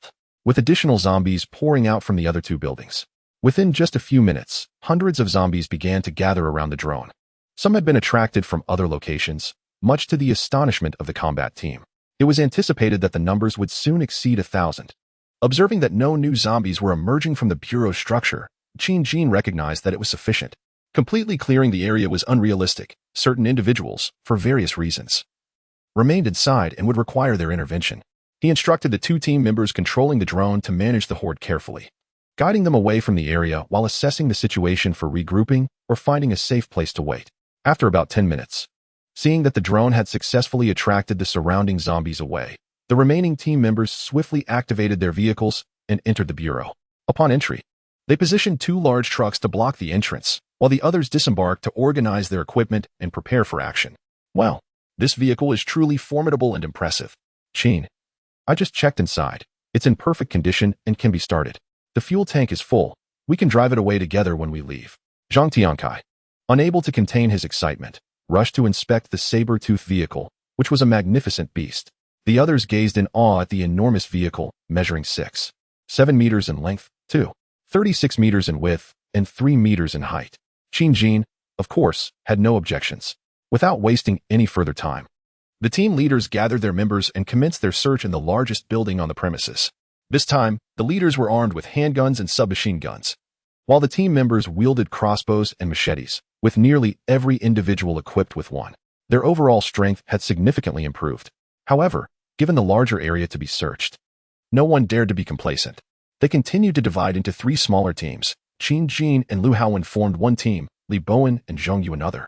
with additional zombies pouring out from the other two buildings. Within just a few minutes, hundreds of zombies began to gather around the drone. Some had been attracted from other locations, much to the astonishment of the combat team. It was anticipated that the numbers would soon exceed 1,000. Observing that no new zombies were emerging from the Bureau's structure, Jean recognized that it was sufficient. Completely clearing the area was unrealistic. Certain individuals, for various reasons, remained inside and would require their intervention. He instructed the two team members controlling the drone to manage the horde carefully, guiding them away from the area while assessing the situation for regrouping or finding a safe place to wait. After about 10 minutes, seeing that the drone had successfully attracted the surrounding zombies away, the remaining team members swiftly activated their vehicles and entered the Bureau. Upon entry, they positioned 2 large trucks to block the entrance, while the others disembarked to organize their equipment and prepare for action. Well, this vehicle is truly formidable and impressive. Jean, I just checked inside. It's in perfect condition and can be started. The fuel tank is full. We can drive it away together when we leave. Zhang Tiankai, unable to contain his excitement, rushed to inspect the saber-toothed vehicle, which was a magnificent beast. The others gazed in awe at the enormous vehicle, measuring 7 meters in length, 36 meters in width, and 3 meters in height. Jean, of course, had no objections. Without wasting any further time, the team leaders gathered their members and commenced their search in the largest building on the premises. This time, the leaders were armed with handguns and submachine guns, while the team members wielded crossbows and machetes, with nearly every individual equipped with one. Their overall strength had significantly improved. However, given the larger area to be searched, no one dared to be complacent. They continued to divide into 3 smaller teams. Jean and Lu Haowen formed one team, Li Bowen and Zheng Yu another,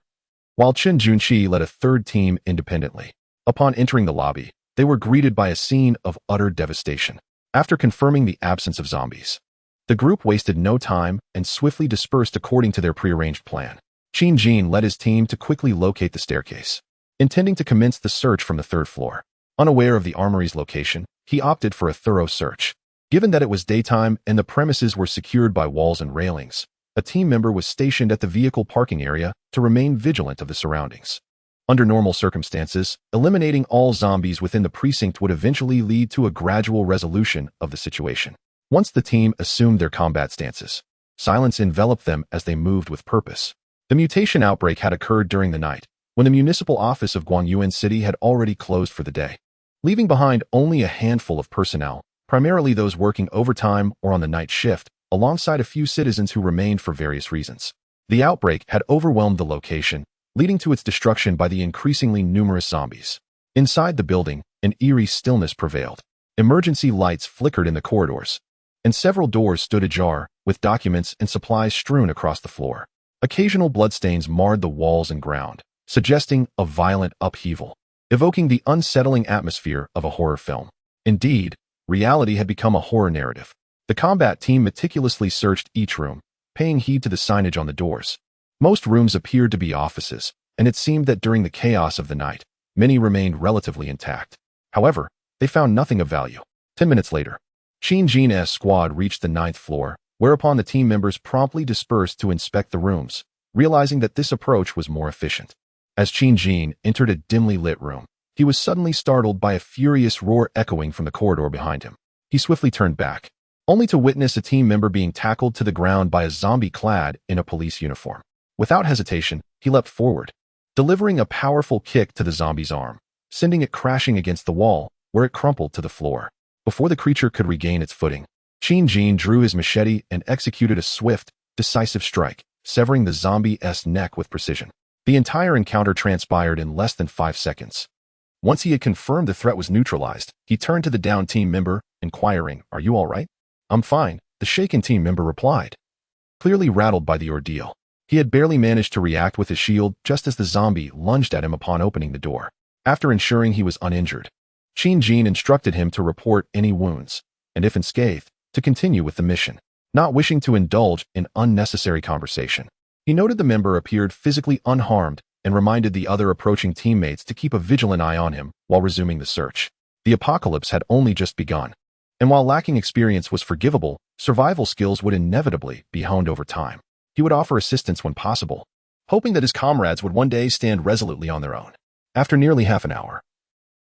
while Chen Junqi led a third team independently. Upon entering the lobby, they were greeted by a scene of utter devastation. After confirming the absence of zombies, the group wasted no time and swiftly dispersed according to their prearranged plan. Jean led his team to quickly locate the staircase, intending to commence the search from the 3rd floor. Unaware of the armory's location, he opted for a thorough search. Given that it was daytime and the premises were secured by walls and railings, a team member was stationed at the vehicle parking area to remain vigilant of the surroundings. Under normal circumstances, eliminating all zombies within the precinct would eventually lead to a gradual resolution of the situation. Once the team assumed their combat stances, silence enveloped them as they moved with purpose. The mutation outbreak had occurred during the night, when the municipal office of Guangyuan City had already closed for the day, leaving behind only a handful of personnel, primarily those working overtime or on the night shift, alongside a few citizens who remained for various reasons. The outbreak had overwhelmed the location, leading to its destruction by the increasingly numerous zombies. Inside the building, an eerie stillness prevailed. Emergency lights flickered in the corridors, and several doors stood ajar, with documents and supplies strewn across the floor. Occasional bloodstains marred the walls and ground, suggesting a violent upheaval, evoking the unsettling atmosphere of a horror film. Indeed, reality had become a horror narrative. The combat team meticulously searched each room, paying heed to the signage on the doors. Most rooms appeared to be offices, and it seemed that during the chaos of the night, many remained relatively intact. However, they found nothing of value. 10 minutes later, Jean's squad reached the 9th floor, whereupon the team members promptly dispersed to inspect the rooms, realizing that this approach was more efficient. As Jean entered a dimly lit room, he was suddenly startled by a furious roar echoing from the corridor behind him. He swiftly turned back, only to witness a team member being tackled to the ground by a zombie clad in a police uniform. Without hesitation, he leapt forward, delivering a powerful kick to the zombie's arm, sending it crashing against the wall, where it crumpled to the floor. Before the creature could regain its footing, Jean drew his machete and executed a swift, decisive strike, severing the zombie's neck with precision. The entire encounter transpired in less than 5 seconds. Once he had confirmed the threat was neutralized, he turned to the downed team member, inquiring, "Are you all right?" "I'm fine," the shaken team member replied, clearly rattled by the ordeal. He had barely managed to react with his shield just as the zombie lunged at him upon opening the door. After ensuring he was uninjured, Jean instructed him to report any wounds, and if unscathed, to continue with the mission. Not wishing to indulge in unnecessary conversation, he noted the member appeared physically unharmed and reminded the other approaching teammates to keep a vigilant eye on him while resuming the search. The apocalypse had only just begun, and while lacking experience was forgivable, survival skills would inevitably be honed over time. He would offer assistance when possible, hoping that his comrades would one day stand resolutely on their own. After nearly half an hour,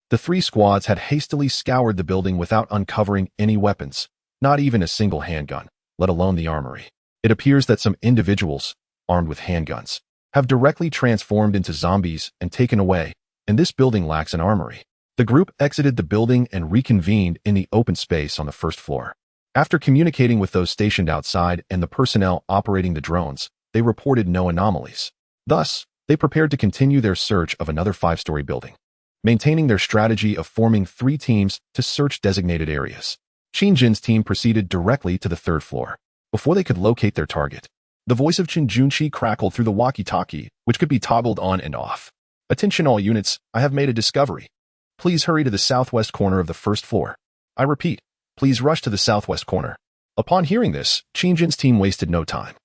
the 3 squads had hastily scoured the building without uncovering any weapons, Not even a single handgun, let alone the armory. It appears that some individuals, armed with handguns, have directly transformed into zombies and taken away, and this building lacks an armory. The group exited the building and reconvened in the open space on the first floor. After communicating with those stationed outside and the personnel operating the drones, they reported no anomalies. Thus, they prepared to continue their search of another 5-story building, maintaining their strategy of forming 3 teams to search designated areas. Qin Jin's team proceeded directly to the 3rd floor. Before they could locate their target, the voice of Qin Junqi crackled through the walkie-talkie, which could be toggled on and off. Attention all units, I have made a discovery. Please hurry to the southwest corner of the 1st floor. I repeat, please rush to the southwest corner. Upon hearing this, Qin Jin's team wasted no time,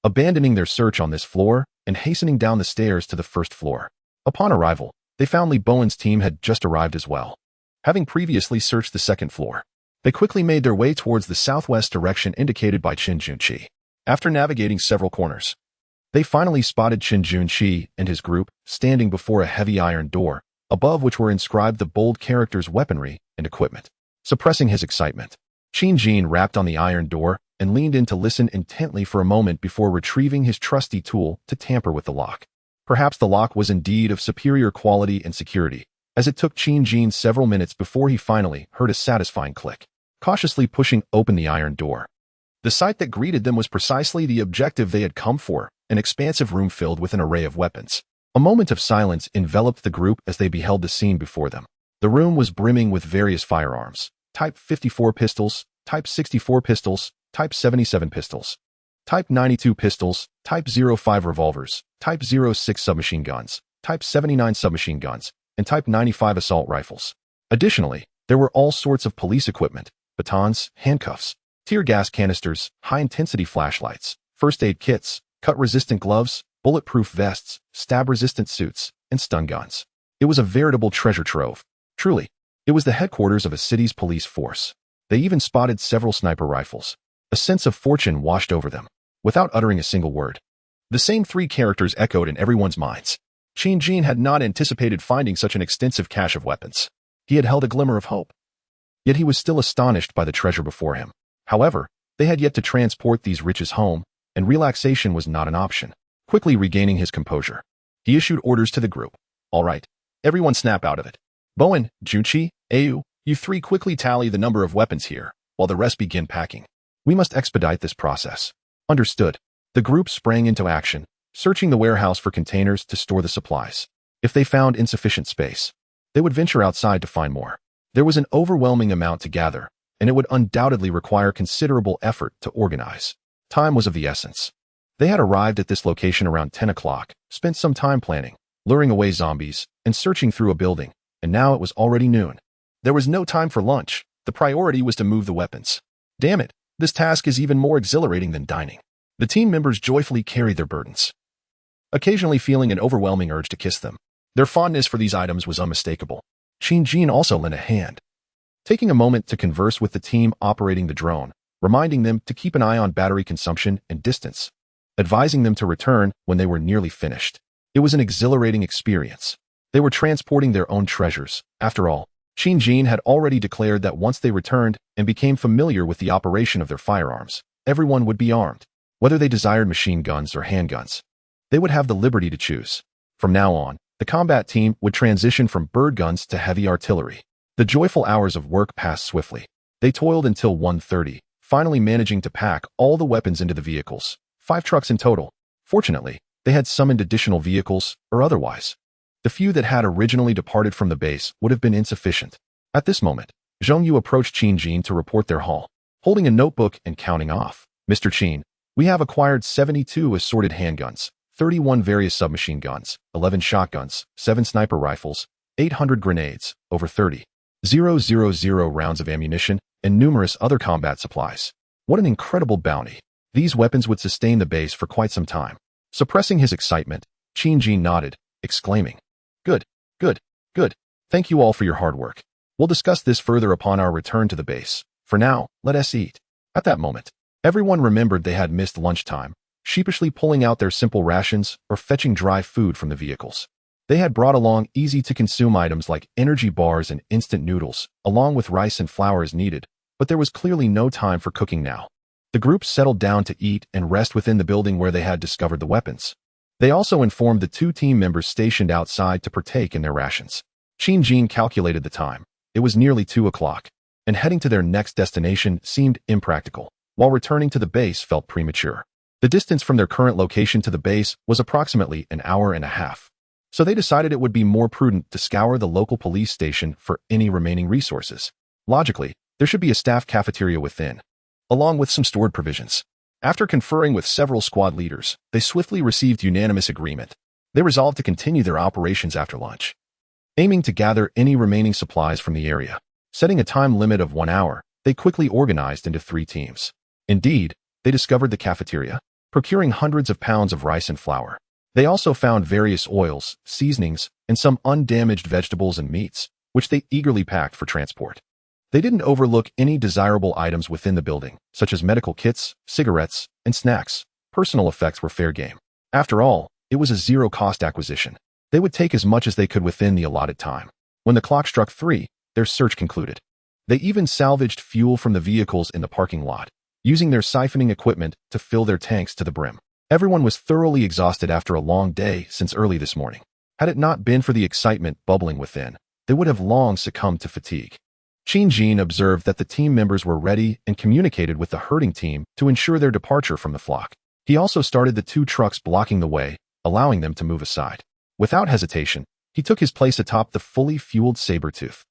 abandoning their search on this floor and hastening down the stairs to the 1st floor. Upon arrival, they found Li Bowen's team had just arrived as well. Having previously searched the 2nd floor, they quickly made their way towards the southwest direction indicated by Qin Junqi. After navigating several corners, they finally spotted Qin Junqi and his group standing before a heavy iron door, above which were inscribed the bold characters weaponry and equipment. Suppressing his excitement, Qin Jin rapped on the iron door and leaned in to listen intently for a moment before retrieving his trusty tool to tamper with the lock. Perhaps the lock was indeed of superior quality and security, as it took Qin Jin several minutes before he finally heard a satisfying click. Cautiously pushing open the iron door, the sight that greeted them was precisely the objective they had come for, an expansive room filled with an array of weapons. A moment of silence enveloped the group as they beheld the scene before them. The room was brimming with various firearms: Type 54 pistols, Type 64 pistols, Type 77 pistols, Type 92 pistols, Type 05 revolvers, Type 06 submachine guns, Type 79 submachine guns, and Type 95 assault rifles. Additionally, there were all sorts of police equipment: batons, handcuffs, tear gas canisters, high-intensity flashlights, first aid kits, cut-resistant gloves, bulletproof vests, stab-resistant suits, and stun guns. It was a veritable treasure trove. Truly, it was the headquarters of a city's police force. They even spotted several sniper rifles. A sense of fortune washed over them. Without uttering a single word, the same 3 characters echoed in everyone's minds. Qin Jin had not anticipated finding such an extensive cache of weapons. He had held a glimmer of hope. Yet he was still astonished by the treasure before him. However, they had yet to transport these riches home, and relaxation was not an option. Quickly regaining his composure, he issued orders to the group. All right, everyone snap out of it. Bowen, Junqi, Ayu, you 3 quickly tally the number of weapons here, while the rest begin packing. We must expedite this process. Understood. The group sprang into action, searching the warehouse for containers to store the supplies. If they found insufficient space, they would venture outside to find more. There was an overwhelming amount to gather, and it would undoubtedly require considerable effort to organize. Time was of the essence. They had arrived at this location around 10 o'clock, spent some time planning, luring away zombies, and searching through a building, and now it was already noon. There was no time for lunch. The priority was to move the weapons. Damn it, this task is even more exhilarating than dining. The team members joyfully carried their burdens, occasionally feeling an overwhelming urge to kiss them. Their fondness for these items was unmistakable. Qin Jin also lent a hand, taking a moment to converse with the team operating the drone, reminding them to keep an eye on battery consumption and distance, advising them to return when they were nearly finished. It was an exhilarating experience. They were transporting their own treasures. After all, Qin Jin had already declared that once they returned and became familiar with the operation of their firearms, everyone would be armed. Whether they desired machine guns or handguns, they would have the liberty to choose. From now on, the combat team would transition from bird guns to heavy artillery. The joyful hours of work passed swiftly. They toiled until 1:30, finally managing to pack all the weapons into the vehicles. 5 trucks in total. Fortunately, they had summoned additional vehicles, or otherwise the few that had originally departed from the base would have been insufficient. At this moment, Zhong Yu approached Qin Jin to report their haul, holding a notebook and counting off. Mr. Qin, we have acquired 72 assorted handguns, 31 various submachine guns, 11 shotguns, 7 sniper rifles, 800 grenades, over 30,000 rounds of ammunition, and numerous other combat supplies. What an incredible bounty. These weapons would sustain the base for quite some time. Suppressing his excitement, Qin Jin nodded, exclaiming, Good, good, good. Thank you all for your hard work. We'll discuss this further upon our return to the base. For now, let us eat. At that moment, everyone remembered they had missed lunchtime, sheepishly pulling out their simple rations or fetching dry food from the vehicles. They had brought along easy-to-consume items like energy bars and instant noodles, along with rice and flour as needed, but there was clearly no time for cooking now. The group settled down to eat and rest within the building where they had discovered the weapons. They also informed the 2 team members stationed outside to partake in their rations. Qin calculated the time. It was nearly 2 o'clock, and heading to their next destination seemed impractical, while returning to the base felt premature. The distance from their current location to the base was approximately an hour and a half, so they decided it would be more prudent to scour the local police station for any remaining resources. Logically, there should be a staff cafeteria within, along with some stored provisions. After conferring with several squad leaders, they swiftly received unanimous agreement. They resolved to continue their operations after lunch, aiming to gather any remaining supplies from the area. Setting a time limit of 1 hour, they quickly organized into 3 teams. Indeed, they discovered the cafeteria, procuring hundreds of pounds of rice and flour. They also found various oils, seasonings, and some undamaged vegetables and meats, which they eagerly packed for transport. They didn't overlook any desirable items within the building, such as medical kits, cigarettes, and snacks. Personal effects were fair game. After all, it was a zero-cost acquisition. They would take as much as they could within the allotted time. When the clock struck 3, their search concluded. They even salvaged fuel from the vehicles in the parking lot, using their siphoning equipment to fill their tanks to the brim. Everyone was thoroughly exhausted after a long day since early this morning. Had it not been for the excitement bubbling within, they would have long succumbed to fatigue. Qin observed that the team members were ready and communicated with the herding team to ensure their departure from the flock. He also started the 2 trucks blocking the way, allowing them to move aside. Without hesitation, he took his place atop the fully fueled Sabertooth.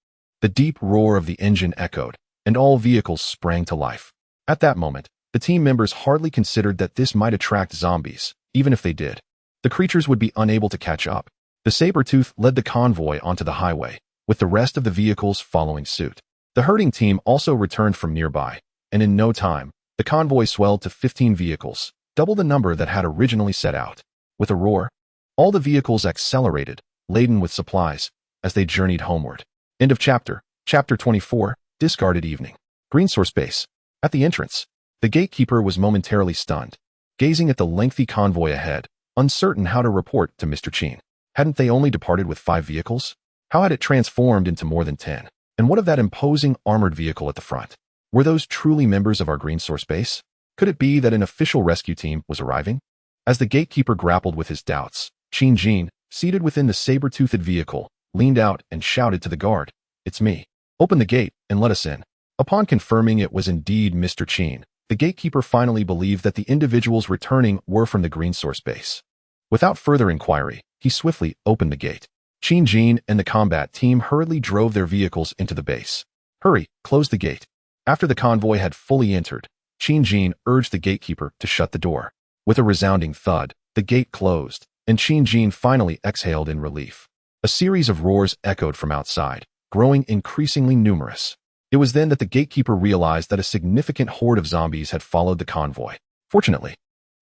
The deep roar of the engine echoed, and all vehicles sprang to life. At that moment, the team members hardly considered that this might attract zombies. Even if they did, the creatures would be unable to catch up. The Sabertooth led the convoy onto the highway, with the rest of the vehicles following suit. The herding team also returned from nearby, and in no time, the convoy swelled to 15 vehicles, double the number that had originally set out. With a roar, all the vehicles accelerated, laden with supplies, as they journeyed homeward. End of chapter. Chapter 24, Discarded Evening. Green Source Base. At the entrance, the gatekeeper was momentarily stunned, gazing at the lengthy convoy ahead, uncertain how to report to Mr. Qin. Hadn't they only departed with 5 vehicles? How had it transformed into more than 10? And what of that imposing armored vehicle at the front? Were those truly members of our Green Source Base? Could it be that an official rescue team was arriving? As the gatekeeper grappled with his doubts, Qin, seated within the saber-toothed vehicle, leaned out and shouted to the guard, "It's me. Open the gate and let us in." Upon confirming it was indeed Mr. Qin, the gatekeeper finally believed that the individuals returning were from the Green Source Base. Without further inquiry, he swiftly opened the gate. Qin and the combat team hurriedly drove their vehicles into the base. "Hurry, close the gate." After the convoy had fully entered, Qin urged the gatekeeper to shut the door. With a resounding thud, the gate closed, and Qin finally exhaled in relief. A series of roars echoed from outside, growing increasingly numerous. It was then that the gatekeeper realized that a significant horde of zombies had followed the convoy. Fortunately,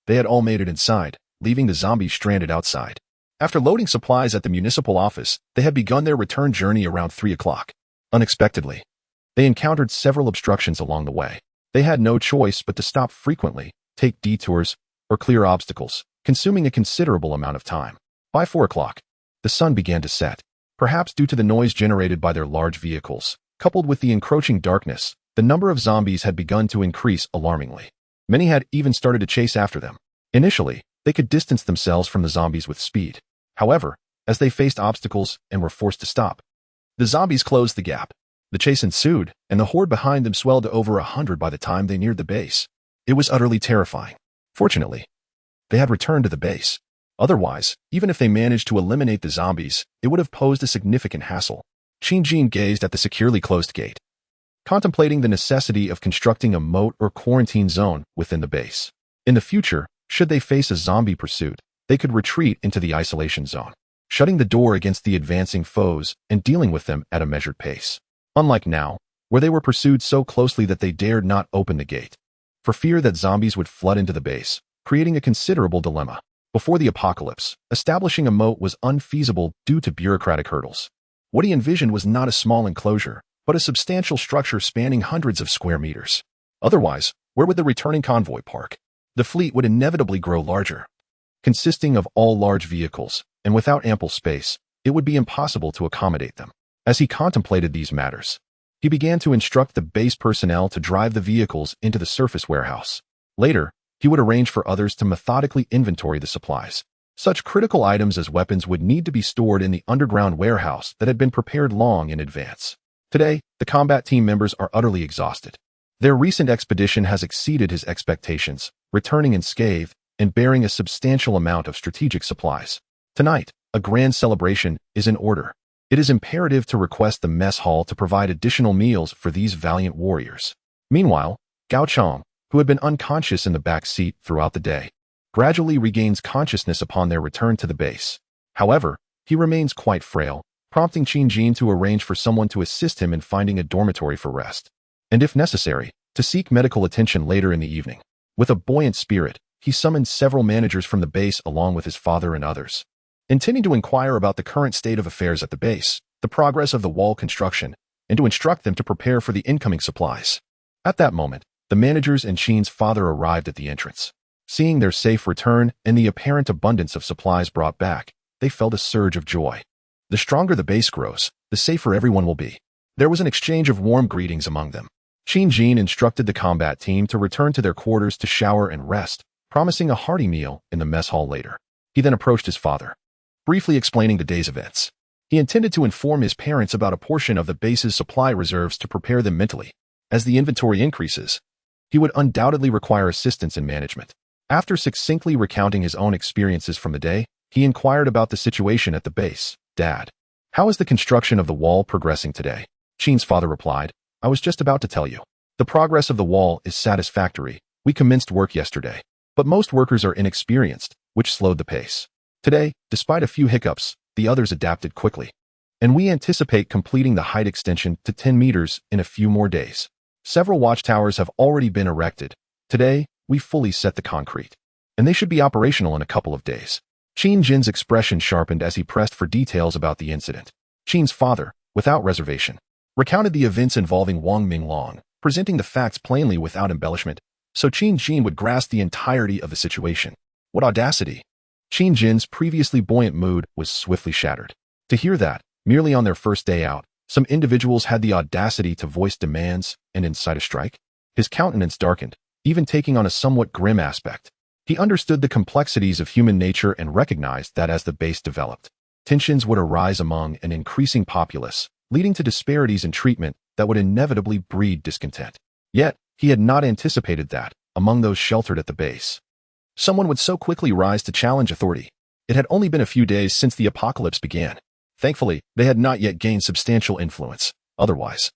they had all made it inside, leaving the zombies stranded outside. After loading supplies at the municipal office, they had begun their return journey around 3 o'clock. Unexpectedly, they encountered several obstructions along the way. They had no choice but to stop frequently, take detours, or clear obstacles, consuming a considerable amount of time. By 4 o'clock, the sun began to set. Perhaps due to the noise generated by their large vehicles, coupled with the encroaching darkness, the number of zombies had begun to increase alarmingly. Many had even started to chase after them. Initially, they could distance themselves from the zombies with speed. However, as they faced obstacles and were forced to stop, the zombies closed the gap. The chase ensued, and the horde behind them swelled to over 100 by the time they neared the base. It was utterly terrifying. Fortunately, they had returned to the base. Otherwise, even if they managed to eliminate the zombies, it would have posed a significant hassle. Qin gazed at the securely closed gate, contemplating the necessity of constructing a moat or quarantine zone within the base. In the future, should they face a zombie pursuit, they could retreat into the isolation zone, shutting the door against the advancing foes and dealing with them at a measured pace. Unlike now, where they were pursued so closely that they dared not open the gate, for fear that zombies would flood into the base, creating a considerable dilemma. Before the apocalypse, establishing a moat was unfeasible due to bureaucratic hurdles. What he envisioned was not a small enclosure, but a substantial structure spanning hundreds of square meters. Otherwise, where would the returning convoy park? The fleet would inevitably grow larger. Consisting of all large vehicles, and without ample space, it would be impossible to accommodate them. As he contemplated these matters, He began to instruct the base personnel to drive the vehicles into the surface warehouse. Later, he would arrange for others to methodically inventory the supplies. Such critical items as weapons would need to be stored in the underground warehouse that had been prepared long in advance. Today, the combat team members are utterly exhausted. Their recent expedition has exceeded his expectations, returning unscathed and bearing a substantial amount of strategic supplies. Tonight, a grand celebration is in order. It is imperative to request the mess hall to provide additional meals for these valiant warriors. Meanwhile, Gao Chong, who had been unconscious in the back seat throughout the day, gradually regains consciousness upon their return to the base. However, he remains quite frail, prompting Qin Jin to arrange for someone to assist him in finding a dormitory for rest, and if necessary, to seek medical attention later in the evening. With a buoyant spirit, he summoned several managers from the base along with his father and others, intending to inquire about the current state of affairs at the base, the progress of the wall construction, and to instruct them to prepare for the incoming supplies. At that moment, the managers and Qin's father arrived at the entrance. Seeing their safe return and the apparent abundance of supplies brought back, they felt a surge of joy. The stronger the base grows, the safer everyone will be. There was an exchange of warm greetings among them. Qin Jin instructed the combat team to return to their quarters to shower and rest, promising a hearty meal in the mess hall later. He then approached his father, briefly explaining the day's events. He intended to inform his parents about a portion of the base's supply reserves to prepare them mentally. As the inventory increases, he would undoubtedly require assistance in management. After succinctly recounting his own experiences from the day, he inquired about the situation at the base. "Dad, how is the construction of the wall progressing today?" Qin's father replied, "I was just about to tell you. The progress of the wall is satisfactory. We commenced work yesterday, but most workers are inexperienced, which slowed the pace. Today, despite a few hiccups, the others adapted quickly, and we anticipate completing the height extension to 10 meters in a few more days. Several watchtowers have already been erected. Today, we fully set the concrete, and they should be operational in a couple of days." Qin Jin's expression sharpened as he pressed for details about the incident. Qin's father, without reservation, recounted the events involving Wang Minglong, presenting the facts plainly without embellishment, so Qin Jin would grasp the entirety of the situation. What audacity! Qin Jin's previously buoyant mood was swiftly shattered. To hear that, merely on their first day out, some individuals had the audacity to voice demands and incite a strike. His countenance darkened, even taking on a somewhat grim aspect. He understood the complexities of human nature and recognized that as the base developed, tensions would arise among an increasing populace, leading to disparities in treatment that would inevitably breed discontent. Yet, he had not anticipated that, among those sheltered at the base, someone would so quickly rise to challenge authority. It had only been a few days since the apocalypse began. Thankfully, they had not yet gained substantial influence. Otherwise,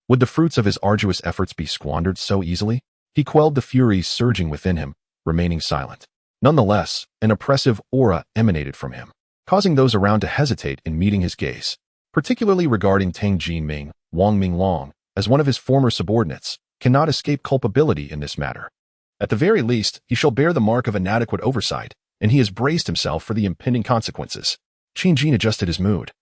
would the fruits of his arduous efforts be squandered so easily? He quelled the furies surging within him, remaining silent. Nonetheless, an oppressive aura emanated from him, causing those around to hesitate in meeting his gaze, particularly regarding Tang Jinming. Wang Minglong, as one of his former subordinates, cannot escape culpability in this matter. At the very least, he shall bear the mark of inadequate oversight, and he has braced himself for the impending consequences. Qin Jin adjusted his mood.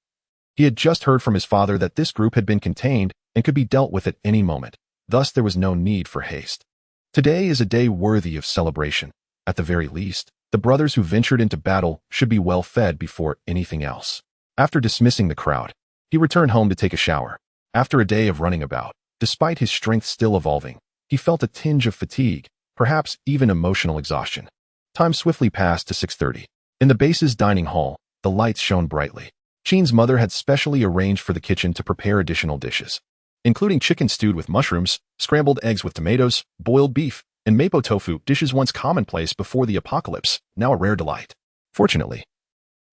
He had just heard from his father that this group had been contained and could be dealt with at any moment. Thus, there was no need for haste. Today is a day worthy of celebration. At the very least, the brothers who ventured into battle should be well fed before anything else. After dismissing the crowd, he returned home to take a shower. After a day of running about, despite his strength still evolving, he felt a tinge of fatigue, perhaps even emotional exhaustion. Time swiftly passed to 6:30. In the base's dining hall, the lights shone brightly. Qin's mother had specially arranged for the kitchen to prepare additional dishes, including chicken stewed with mushrooms, scrambled eggs with tomatoes, boiled beef, and mapo tofu, dishes once commonplace before the apocalypse, now a rare delight. Fortunately,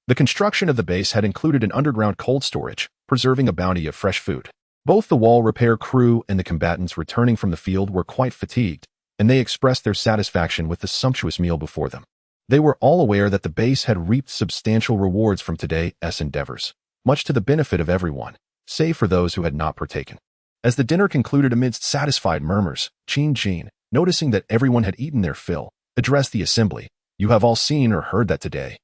the construction of the base had included an underground cold storage, preserving a bounty of fresh food. Both the wall repair crew and the combatants returning from the field were quite fatigued, and they expressed their satisfaction with the sumptuous meal before them. They were all aware that the base had reaped substantial rewards from today's endeavors, much to the benefit of everyone, save for those who had not partaken. As the dinner concluded amidst satisfied murmurs, Qin Jin, noticing that everyone had eaten their fill, addressed the assembly. "You have all seen or heard that today,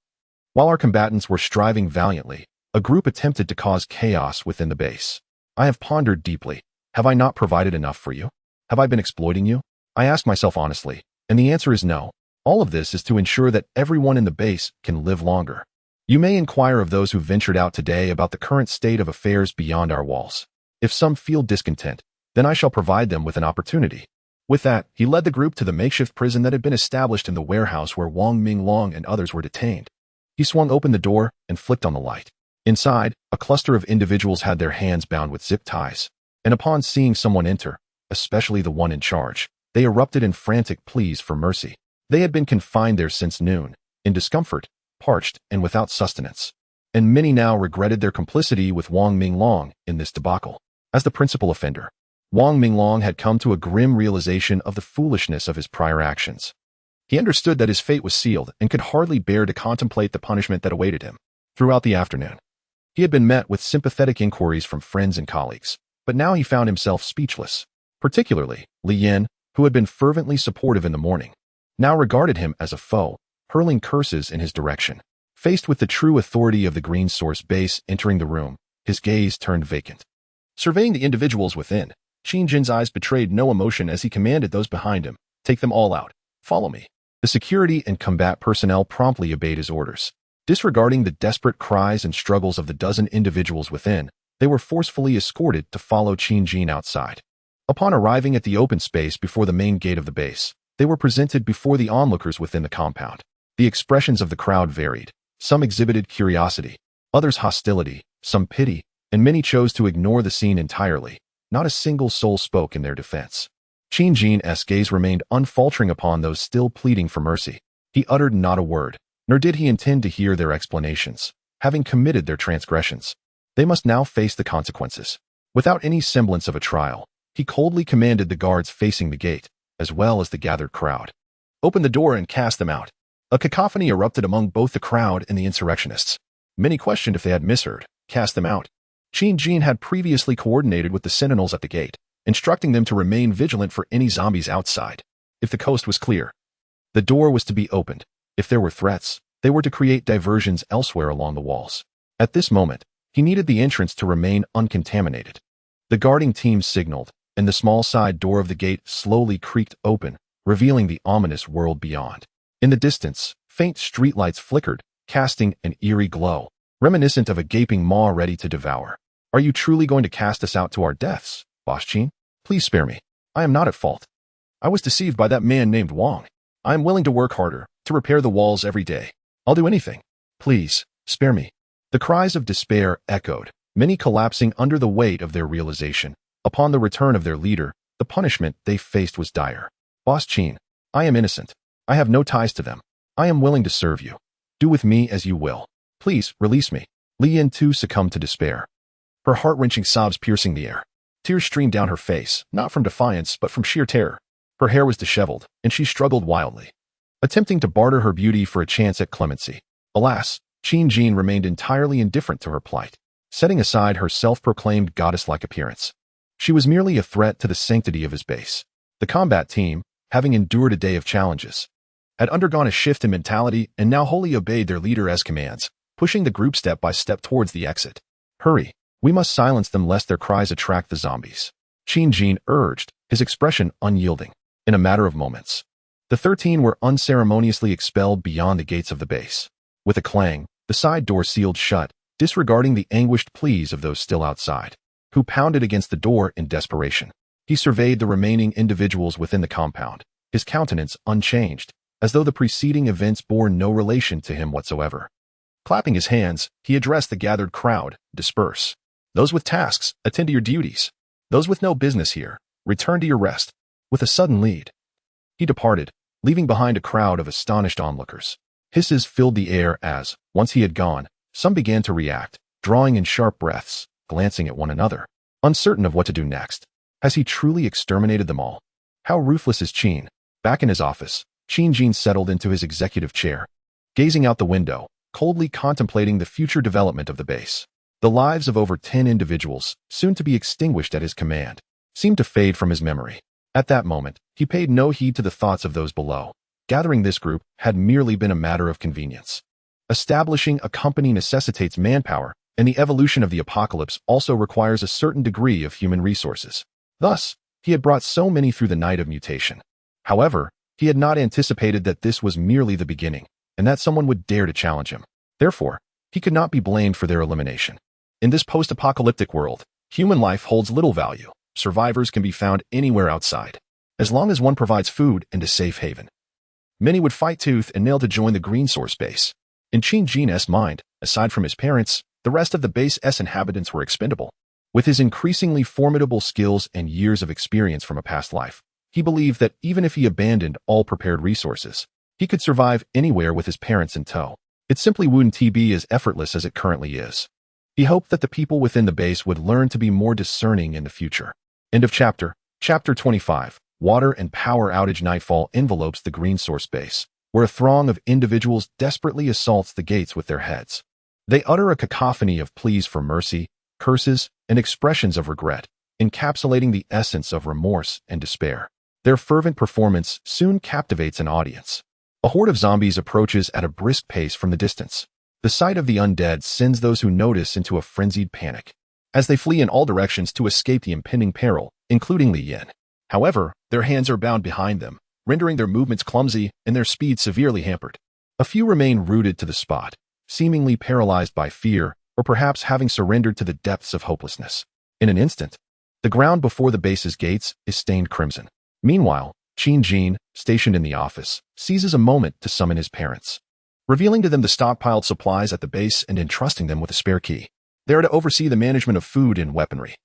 while our combatants were striving valiantly, a group attempted to cause chaos within the base. I have pondered deeply. Have I not provided enough for you? Have I been exploiting you? I ask myself honestly, and the answer is no. All of this is to ensure that everyone in the base can live longer. You may inquire of those who ventured out today about the current state of affairs beyond our walls. If some feel discontent, then I shall provide them with an opportunity. With that, he led the group to the makeshift prison that had been established in the warehouse where Wang Minglong and others were detained. He swung open the door and flicked on the light. Inside, a cluster of individuals had their hands bound with zip ties, and upon seeing someone enter, especially the one in charge, they erupted in frantic pleas for mercy. They had been confined there since noon, in discomfort, parched, and without sustenance. And many now regretted their complicity with Wang Minglong in this debacle. As the principal offender, Wang Minglong had come to a grim realization of the foolishness of his prior actions. He understood that his fate was sealed and could hardly bear to contemplate the punishment that awaited him. Throughout the afternoon, he had been met with sympathetic inquiries from friends and colleagues, but now he found himself speechless. Particularly, Li Yin, who had been fervently supportive in the morning, now regarded him as a foe, hurling curses in his direction. Faced with the true authority of the Green Source base entering the room, his gaze turned vacant. Surveying the individuals within, Qin Jin's eyes betrayed no emotion as he commanded those behind him, "Take them all out. Follow me." The security and combat personnel promptly obeyed his orders. Disregarding the desperate cries and struggles of the dozen individuals within, they were forcefully escorted to follow Qin Jin outside. Upon arriving at the open space before the main gate of the base, they were presented before the onlookers within the compound. The expressions of the crowd varied. Some exhibited curiosity, others hostility, some pity, and many chose to ignore the scene entirely. Not a single soul spoke in their defense. Qin Jin's gaze remained unfaltering upon those still pleading for mercy. He uttered not a word, nor did he intend to hear their explanations. Having committed their transgressions, they must now face the consequences. Without any semblance of a trial, he coldly commanded the guards facing the gate, as well as the gathered crowd, "Open the door and cast them out." A cacophony erupted among both the crowd and the insurrectionists. Many questioned if they had misheard. Cast them out. Qin Jin had previously coordinated with the sentinels at the gate, instructing them to remain vigilant for any zombies outside. If the coast was clear, the door was to be opened. If there were threats, they were to create diversions elsewhere along the walls. At this moment, he needed the entrance to remain uncontaminated. The guarding team signaled, and the small side door of the gate slowly creaked open, revealing the ominous world beyond. In the distance, faint streetlights flickered, casting an eerie glow, reminiscent of a gaping maw ready to devour. "Are you truly going to cast us out to our deaths, Boss Qin? Please spare me. I am not at fault. I was deceived by that man named Wang. I am willing to work harder, to repair the walls every day. I'll do anything. Please, spare me." The cries of despair echoed, many collapsing under the weight of their realization. Upon the return of their leader, the punishment they faced was dire. "Boss Qin, I am innocent. I have no ties to them. I am willing to serve you. Do with me as you will. Please, release me." Li Yin too succumbed to despair, her heart-wrenching sobs piercing the air. Tears streamed down her face, not from defiance but from sheer terror. Her hair was disheveled, and she struggled wildly, attempting to barter her beauty for a chance at clemency. Alas, Qin Jin remained entirely indifferent to her plight, setting aside her self-proclaimed goddess-like appearance. She was merely a threat to the sanctity of his base. The combat team, having endured a day of challenges, had undergone a shift in mentality and now wholly obeyed their leader as commands, pushing the group step by step towards the exit. "Hurry, we must silence them lest their cries attract the zombies," Qin Jin urged, his expression unyielding. In a matter of moments, the 13 were unceremoniously expelled beyond the gates of the base. With a clang, the side door sealed shut, disregarding the anguished pleas of those still outside, who pounded against the door in desperation. He surveyed the remaining individuals within the compound, his countenance unchanged, as though the preceding events bore no relation to him whatsoever. Clapping his hands, he addressed the gathered crowd, "Disperse. Those with tasks, attend to your duties. Those with no business here, return to your rest." With a sudden lead, he departed, leaving behind a crowd of astonished onlookers. Hisses filled the air as, once he had gone, some began to react, drawing in sharp breaths, glancing at one another, uncertain of what to do next. Has he truly exterminated them all? How ruthless is Qin? Back in his office, Qin Jin settled into his executive chair, gazing out the window, coldly contemplating the future development of the base. The lives of over 10 individuals, soon to be extinguished at his command, seemed to fade from his memory. At that moment, he paid no heed to the thoughts of those below. Gathering this group had merely been a matter of convenience. Establishing a company necessitates manpower, and the evolution of the apocalypse also requires a certain degree of human resources. Thus, he had brought so many through the night of mutation. However, he had not anticipated that this was merely the beginning, and that someone would dare to challenge him. Therefore, he could not be blamed for their elimination. In this post-apocalyptic world, Human life holds little value. Survivors can be found anywhere outside, as long as one provides food and a safe haven. Many would fight tooth and nail to join the green source base. In Qin Jin's mind, aside from his parents, the rest of the base's inhabitants were expendable. With his increasingly formidable skills and years of experience from a past life, he believed that even if he abandoned all prepared resources, he could survive anywhere with his parents in tow. It simply wouldn't be as effortless as it currently is. He hoped that the people within the base would learn to be more discerning in the future. End of chapter. Chapter 25. Water and power outage. Nightfall envelopes the green source base, where a throng of individuals desperately assaults the gates with their heads. They utter a cacophony of pleas for mercy, curses, and expressions of regret, encapsulating the essence of remorse and despair. Their fervent performance soon captivates an audience. A horde of zombies approaches at a brisk pace from the distance. The sight of the undead sends those who notice into a frenzied panic, as they flee in all directions to escape the impending peril, including Li Yin. However, their hands are bound behind them, rendering their movements clumsy and their speed severely hampered. A few remain rooted to the spot, seemingly paralyzed by fear or perhaps having surrendered to the depths of hopelessness. In an instant, the ground before the base's gates is stained crimson. Meanwhile, Qin Jin, stationed in the office, seizes a moment to summon his parents, revealing to them the stockpiled supplies at the base and entrusting them with a spare key. They are to oversee the management of food and weaponry,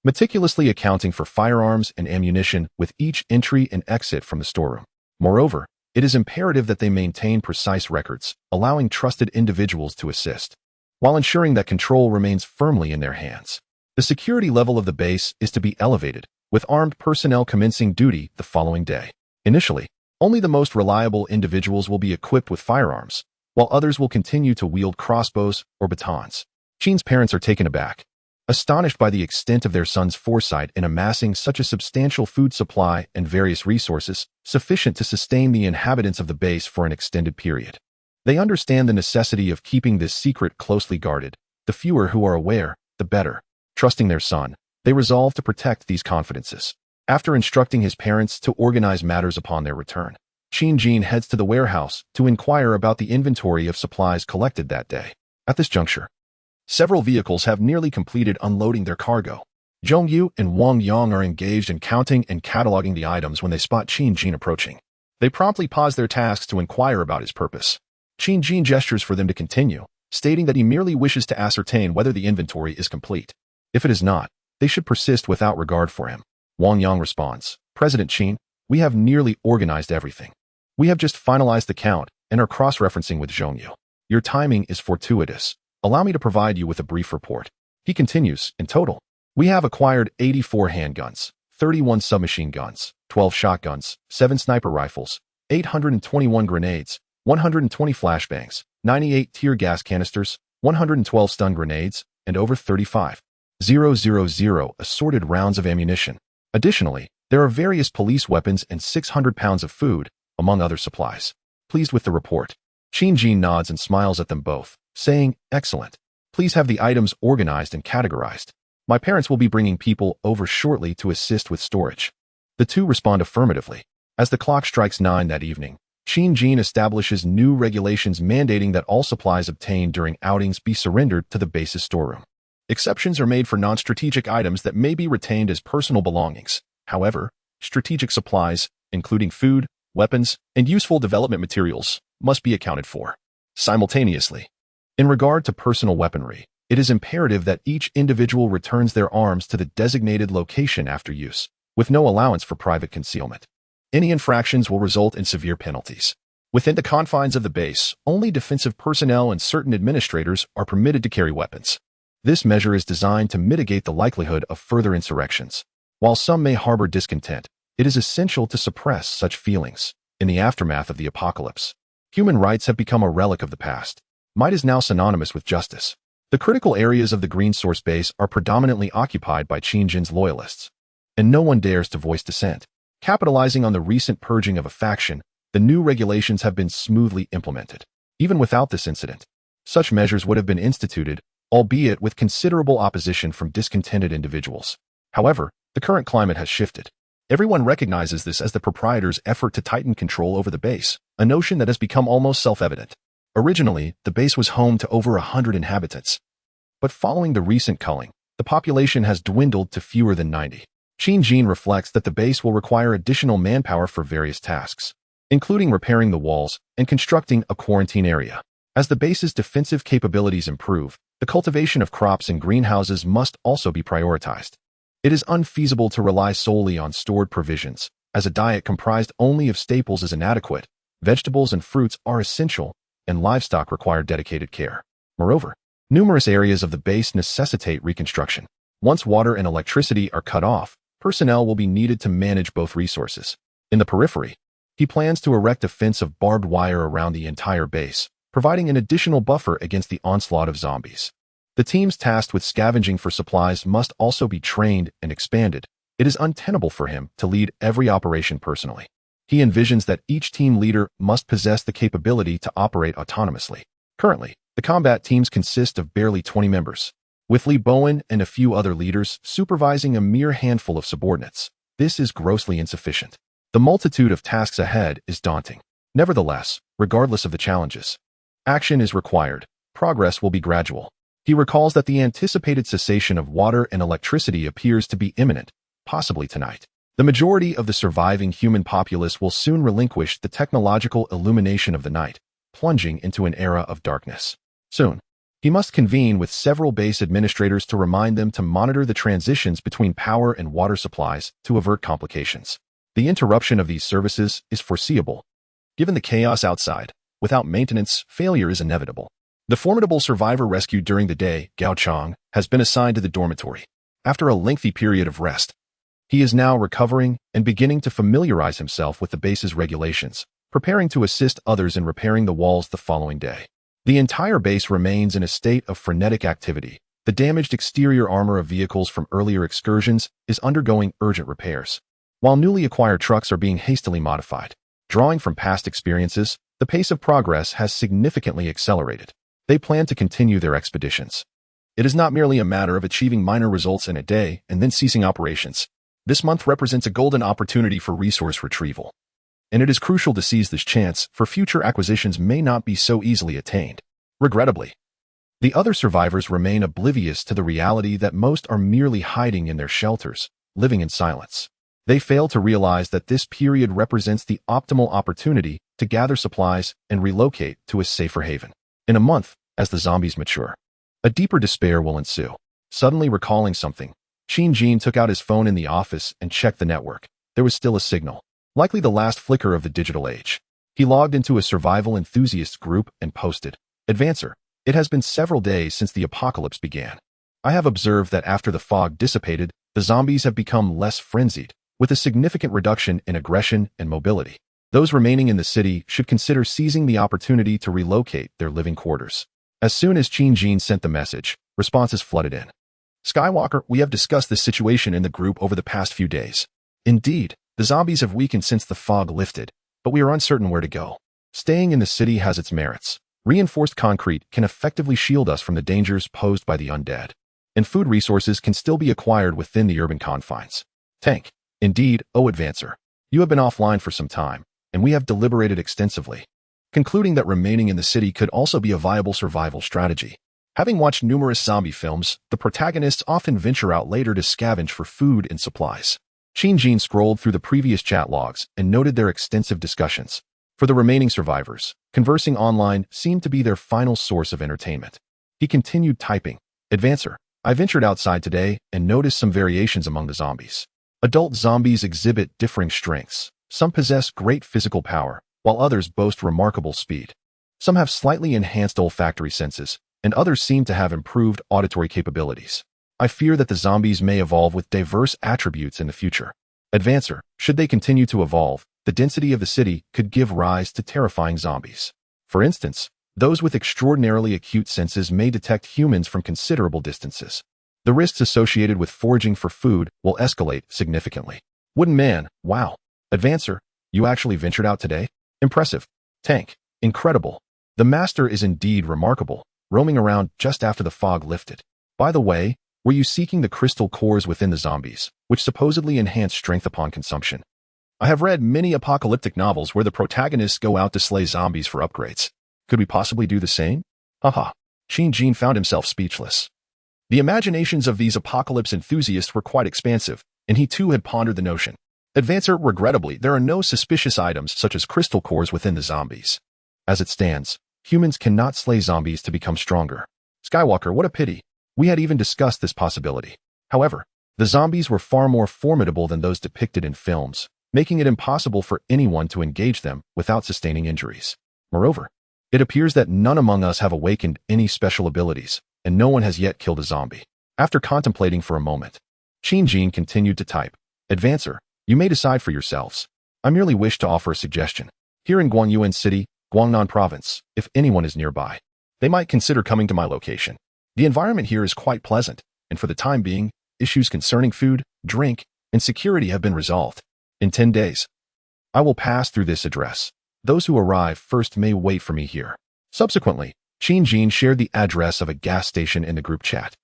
meticulously accounting for firearms and ammunition with each entry and exit from the storeroom. Moreover, it is imperative that they maintain precise records, allowing trusted individuals to assist, while ensuring that control remains firmly in their hands. The security level of the base is to be elevated, with armed personnel commencing duty the following day. Initially, only the most reliable individuals will be equipped with firearms, while others will continue to wield crossbows or batons. Qin's parents are taken aback, astonished by the extent of their son's foresight in amassing such a substantial food supply and various resources sufficient to sustain the inhabitants of the base for an extended period. They understand the necessity of keeping this secret closely guarded. The fewer who are aware, the better. Trusting their son, they resolve to protect these confidences. After instructing his parents to organize matters upon their return, Qin Jin heads to the warehouse to inquire about the inventory of supplies collected that day. At this juncture, several vehicles have nearly completed unloading their cargo. Zhong Yu and Wang Yang are engaged in counting and cataloging the items when they spot Qin Jin approaching. They promptly pause their tasks to inquire about his purpose. Qin Jin gestures for them to continue, stating that he merely wishes to ascertain whether the inventory is complete. If it is not, they should persist without regard for him. Wang Yang responds, "President Qin, we have nearly organized everything. We have just finalized the count and are cross-referencing with Zhong Yu. Your timing is fortuitous. Allow me to provide you with a brief report." He continues, "In total, we have acquired 84 handguns, 31 submachine guns, 12 shotguns, 7 sniper rifles, 821 grenades, 120 flashbangs, 98 tear gas canisters, 112 stun grenades, and over 35,000 assorted rounds of ammunition. Additionally, there are various police weapons and 600 pounds of food, among other supplies." Pleased with the report, Qin Jin nods and smiles at them both, saying, "Excellent. Please have the items organized and categorized. My parents will be bringing people over shortly to assist with storage." The two respond affirmatively. As the clock strikes 9 that evening, Qin Jin establishes new regulations mandating that all supplies obtained during outings be surrendered to the base's storeroom. Exceptions are made for non-strategic items that may be retained as personal belongings. However, strategic supplies, including food, weapons, and useful development materials, must be accounted for simultaneously. In regard to personal weaponry, it is imperative that each individual returns their arms to the designated location after use, with no allowance for private concealment. Any infractions will result in severe penalties. Within the confines of the base, only defensive personnel and certain administrators are permitted to carry weapons. This measure is designed to mitigate the likelihood of further insurrections. While some may harbor discontent, it is essential to suppress such feelings. In the aftermath of the apocalypse, human rights have become a relic of the past. Might is now synonymous with justice. The critical areas of the green source base are predominantly occupied by Qin Jin's loyalists, and no one dares to voice dissent. Capitalizing on the recent purging of a faction, the new regulations have been smoothly implemented. Even without this incident, such measures would have been instituted, albeit with considerable opposition from discontented individuals. However, the current climate has shifted. Everyone recognizes this as the proprietor's effort to tighten control over the base, a notion that has become almost self-evident. Originally, the base was home to over 100 inhabitants. But following the recent culling, the population has dwindled to fewer than 90. Qin reflects that the base will require additional manpower for various tasks, including repairing the walls and constructing a quarantine area. As the base's defensive capabilities improve, the cultivation of crops and greenhouses must also be prioritized. It is unfeasible to rely solely on stored provisions, as a diet comprised only of staples is inadequate. Vegetables and fruits are essential, and livestock require dedicated care. Moreover, numerous areas of the base necessitate reconstruction. Once water and electricity are cut off, personnel will be needed to manage both resources. In the periphery, he plans to erect a fence of barbed wire around the entire base, providing an additional buffer against the onslaught of zombies. The teams tasked with scavenging for supplies must also be trained and expanded. It is untenable for him to lead every operation personally. He envisions that each team leader must possess the capability to operate autonomously. Currently, the combat teams consist of barely 20 members, with Lee Bowen and a few other leaders supervising a mere handful of subordinates. This is grossly insufficient. The multitude of tasks ahead is daunting. Nevertheless, regardless of the challenges, action is required. Progress will be gradual. He recalls that the anticipated cessation of water and electricity appears to be imminent, possibly tonight. The majority of the surviving human populace will soon relinquish the technological illumination of the night, plunging into an era of darkness. Soon, he must convene with several base administrators to remind them to monitor the transitions between power and water supplies to avert complications. The interruption of these services is foreseeable. Given the chaos outside, without maintenance, failure is inevitable. The formidable survivor rescued during the day, Gao Chong, has been assigned to the dormitory. After a lengthy period of rest, he is now recovering and beginning to familiarize himself with the base's regulations, preparing to assist others in repairing the walls the following day. The entire base remains in a state of frenetic activity. The damaged exterior armor of vehicles from earlier excursions is undergoing urgent repairs, while newly acquired trucks are being hastily modified. Drawing from past experiences, the pace of progress has significantly accelerated. They plan to continue their expeditions. It is not merely a matter of achieving minor results in a day and then ceasing operations. This month represents a golden opportunity for resource retrieval, and it is crucial to seize this chance, for future acquisitions may not be so easily attained. Regrettably, the other survivors remain oblivious to the reality that most are merely hiding in their shelters, living in silence. They fail to realize that this period represents the optimal opportunity to gather supplies and relocate to a safer haven. In a month, as the zombies mature, a deeper despair will ensue. Suddenly recalling something, Qin took out his phone in the office and checked the network. There was still a signal, likely the last flicker of the digital age. He logged into a survival enthusiasts group and posted, "Advancer, it has been several days since the apocalypse began. I have observed that after the fog dissipated, the zombies have become less frenzied, with a significant reduction in aggression and mobility. Those remaining in the city should consider seizing the opportunity to relocate their living quarters." As soon as Qin sent the message, responses flooded in. "Skywalker, we have discussed this situation in the group over the past few days. Indeed, the zombies have weakened since the fog lifted, but we are uncertain where to go. Staying in the city has its merits. Reinforced concrete can effectively shield us from the dangers posed by the undead, and food resources can still be acquired within the urban confines. Tank, indeed, Advancer, you have been offline for some time, and we have deliberated extensively, concluding that remaining in the city could also be a viable survival strategy. Having watched numerous zombie films, the protagonists often venture out later to scavenge for food and supplies." Qin scrolled through the previous chat logs and noted their extensive discussions. For the remaining survivors, conversing online seemed to be their final source of entertainment. He continued typing, "Advancer, I ventured outside today and noticed some variations among the zombies. Adult zombies exhibit differing strengths. Some possess great physical power, while others boast remarkable speed. Some have slightly enhanced olfactory senses, and others seem to have improved auditory capabilities. I fear that the zombies may evolve with diverse attributes in the future. Advancer, should they continue to evolve, the density of the city could give rise to terrifying zombies. For instance, those with extraordinarily acute senses may detect humans from considerable distances. The risks associated with foraging for food will escalate significantly." Wooden Man, wow. Advancer, you actually ventured out today? Impressive. Tank, incredible. The master is indeed remarkable, roaming around just after the fog lifted. By the way, were you seeking the crystal cores within the zombies, which supposedly enhance strength upon consumption? I have read many apocalyptic novels where the protagonists go out to slay zombies for upgrades. Could we possibly do the same? Haha. Qin found himself speechless. The imaginations of these apocalypse enthusiasts were quite expansive, and he too had pondered the notion. Advancer, regrettably, there are no suspicious items such as crystal cores within the zombies. As it stands, humans cannot slay zombies to become stronger. Skywalker, what a pity. We had even discussed this possibility. However, the zombies were far more formidable than those depicted in films, making it impossible for anyone to engage them without sustaining injuries. Moreover, it appears that none among us have awakened any special abilities, and no one has yet killed a zombie. After contemplating for a moment, Qin Jin continued to type, Advancer, you may decide for yourselves. I merely wish to offer a suggestion. Here in Guangyuan City, Guangnan Province, if anyone is nearby, they might consider coming to my location. The environment here is quite pleasant, and for the time being, issues concerning food, drink, and security have been resolved. In 10 days, I will pass through this address. Those who arrive first may wait for me here. Subsequently, Qin Jin shared the address of a gas station in the group chat,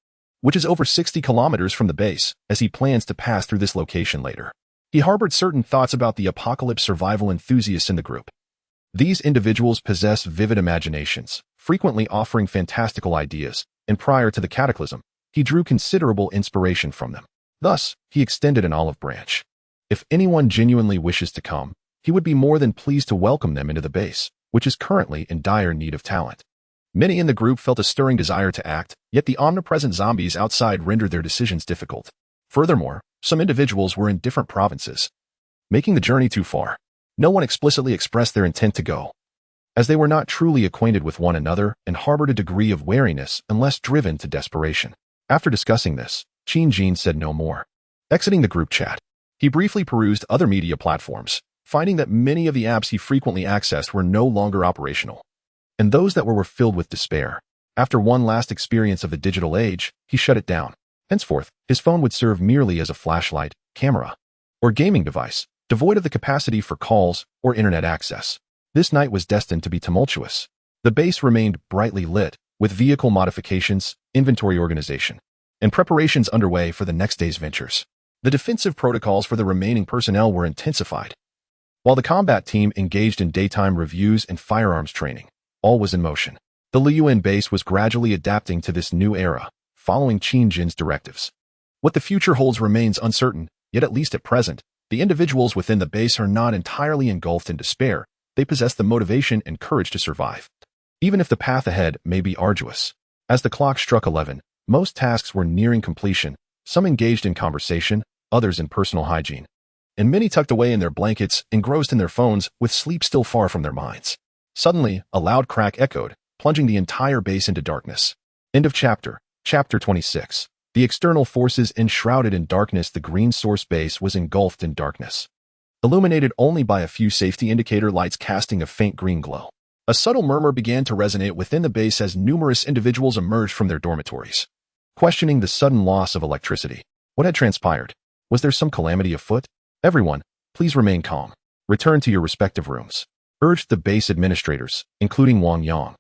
which is over 60 kilometers from the base, as he plans to pass through this location later. He harbored certain thoughts about the apocalypse survival enthusiasts in the group. These individuals possess vivid imaginations, frequently offering fantastical ideas, and prior to the cataclysm, he drew considerable inspiration from them. Thus, he extended an olive branch. If anyone genuinely wishes to come, he would be more than pleased to welcome them into the base, which is currently in dire need of talent. Many in the group felt a stirring desire to act, yet the omnipresent zombies outside rendered their decisions difficult. Furthermore, some individuals were in different provinces, making the journey too far. No one explicitly expressed their intent to go, as they were not truly acquainted with one another and harbored a degree of wariness unless driven to desperation. After discussing this, Qin Jin said no more. Exiting the group chat, he briefly perused other media platforms, finding that many of the apps he frequently accessed were no longer operational, and those that were filled with despair. After one last experience of the digital age, he shut it down. Henceforth, his phone would serve merely as a flashlight, camera, or gaming device, devoid of the capacity for calls or internet access. This night was destined to be tumultuous. The base remained brightly lit, with vehicle modifications, inventory organization, and preparations underway for the next day's ventures. The defensive protocols for the remaining personnel were intensified, while the combat team engaged in daytime reviews and firearms training. All was in motion. The Liyuan base was gradually adapting to this new era, following Qin Jin's directives. What the future holds remains uncertain, yet at least at present, the individuals within the base are not entirely engulfed in despair. They possess the motivation and courage to survive, even if the path ahead may be arduous. As the clock struck 11, most tasks were nearing completion, some engaged in conversation, others in personal hygiene, and many tucked away in their blankets, engrossed in their phones, with sleep still far from their minds. Suddenly, a loud crack echoed, plunging the entire base into darkness. End of chapter. Chapter 26. The external forces enshrouded in darkness. The green source base was engulfed in darkness, illuminated only by a few safety indicator lights casting a faint green glow. A subtle murmur began to resonate within the base as numerous individuals emerged from their dormitories, questioning the sudden loss of electricity. What had transpired? Was there some calamity afoot? Everyone, please remain calm. Return to your respective rooms, urged the base administrators, including Wang Yang,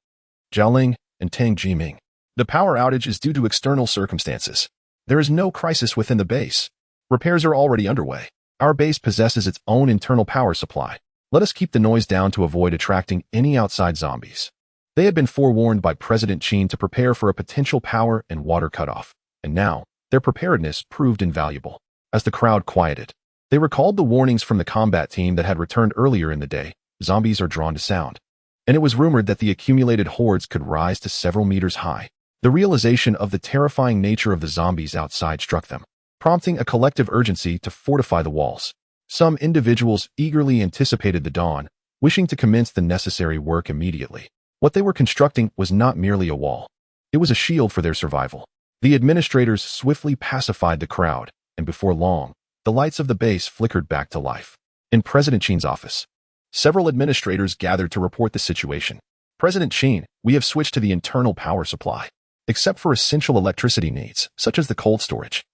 Zhao Ling, and Tang Jiming. The power outage is due to external circumstances. There is no crisis within the base. Repairs are already underway. Our base possesses its own internal power supply. Let us keep the noise down to avoid attracting any outside zombies. They had been forewarned by President Qin to prepare for a potential power and water cutoff, and now, their preparedness proved invaluable. As the crowd quieted, they recalled the warnings from the combat team that had returned earlier in the day. Zombies are drawn to sound, and it was rumored that the accumulated hordes could rise to several meters high. The realization of the terrifying nature of the zombies outside struck them, prompting a collective urgency to fortify the walls. Some individuals eagerly anticipated the dawn, wishing to commence the necessary work immediately. What they were constructing was not merely a wall. It was a shield for their survival. The administrators swiftly pacified the crowd, and before long, the lights of the base flickered back to life. In President Qin's office, several administrators gathered to report the situation. President Qin, we have switched to the internal power supply, except for essential electricity needs, such as the cold storage,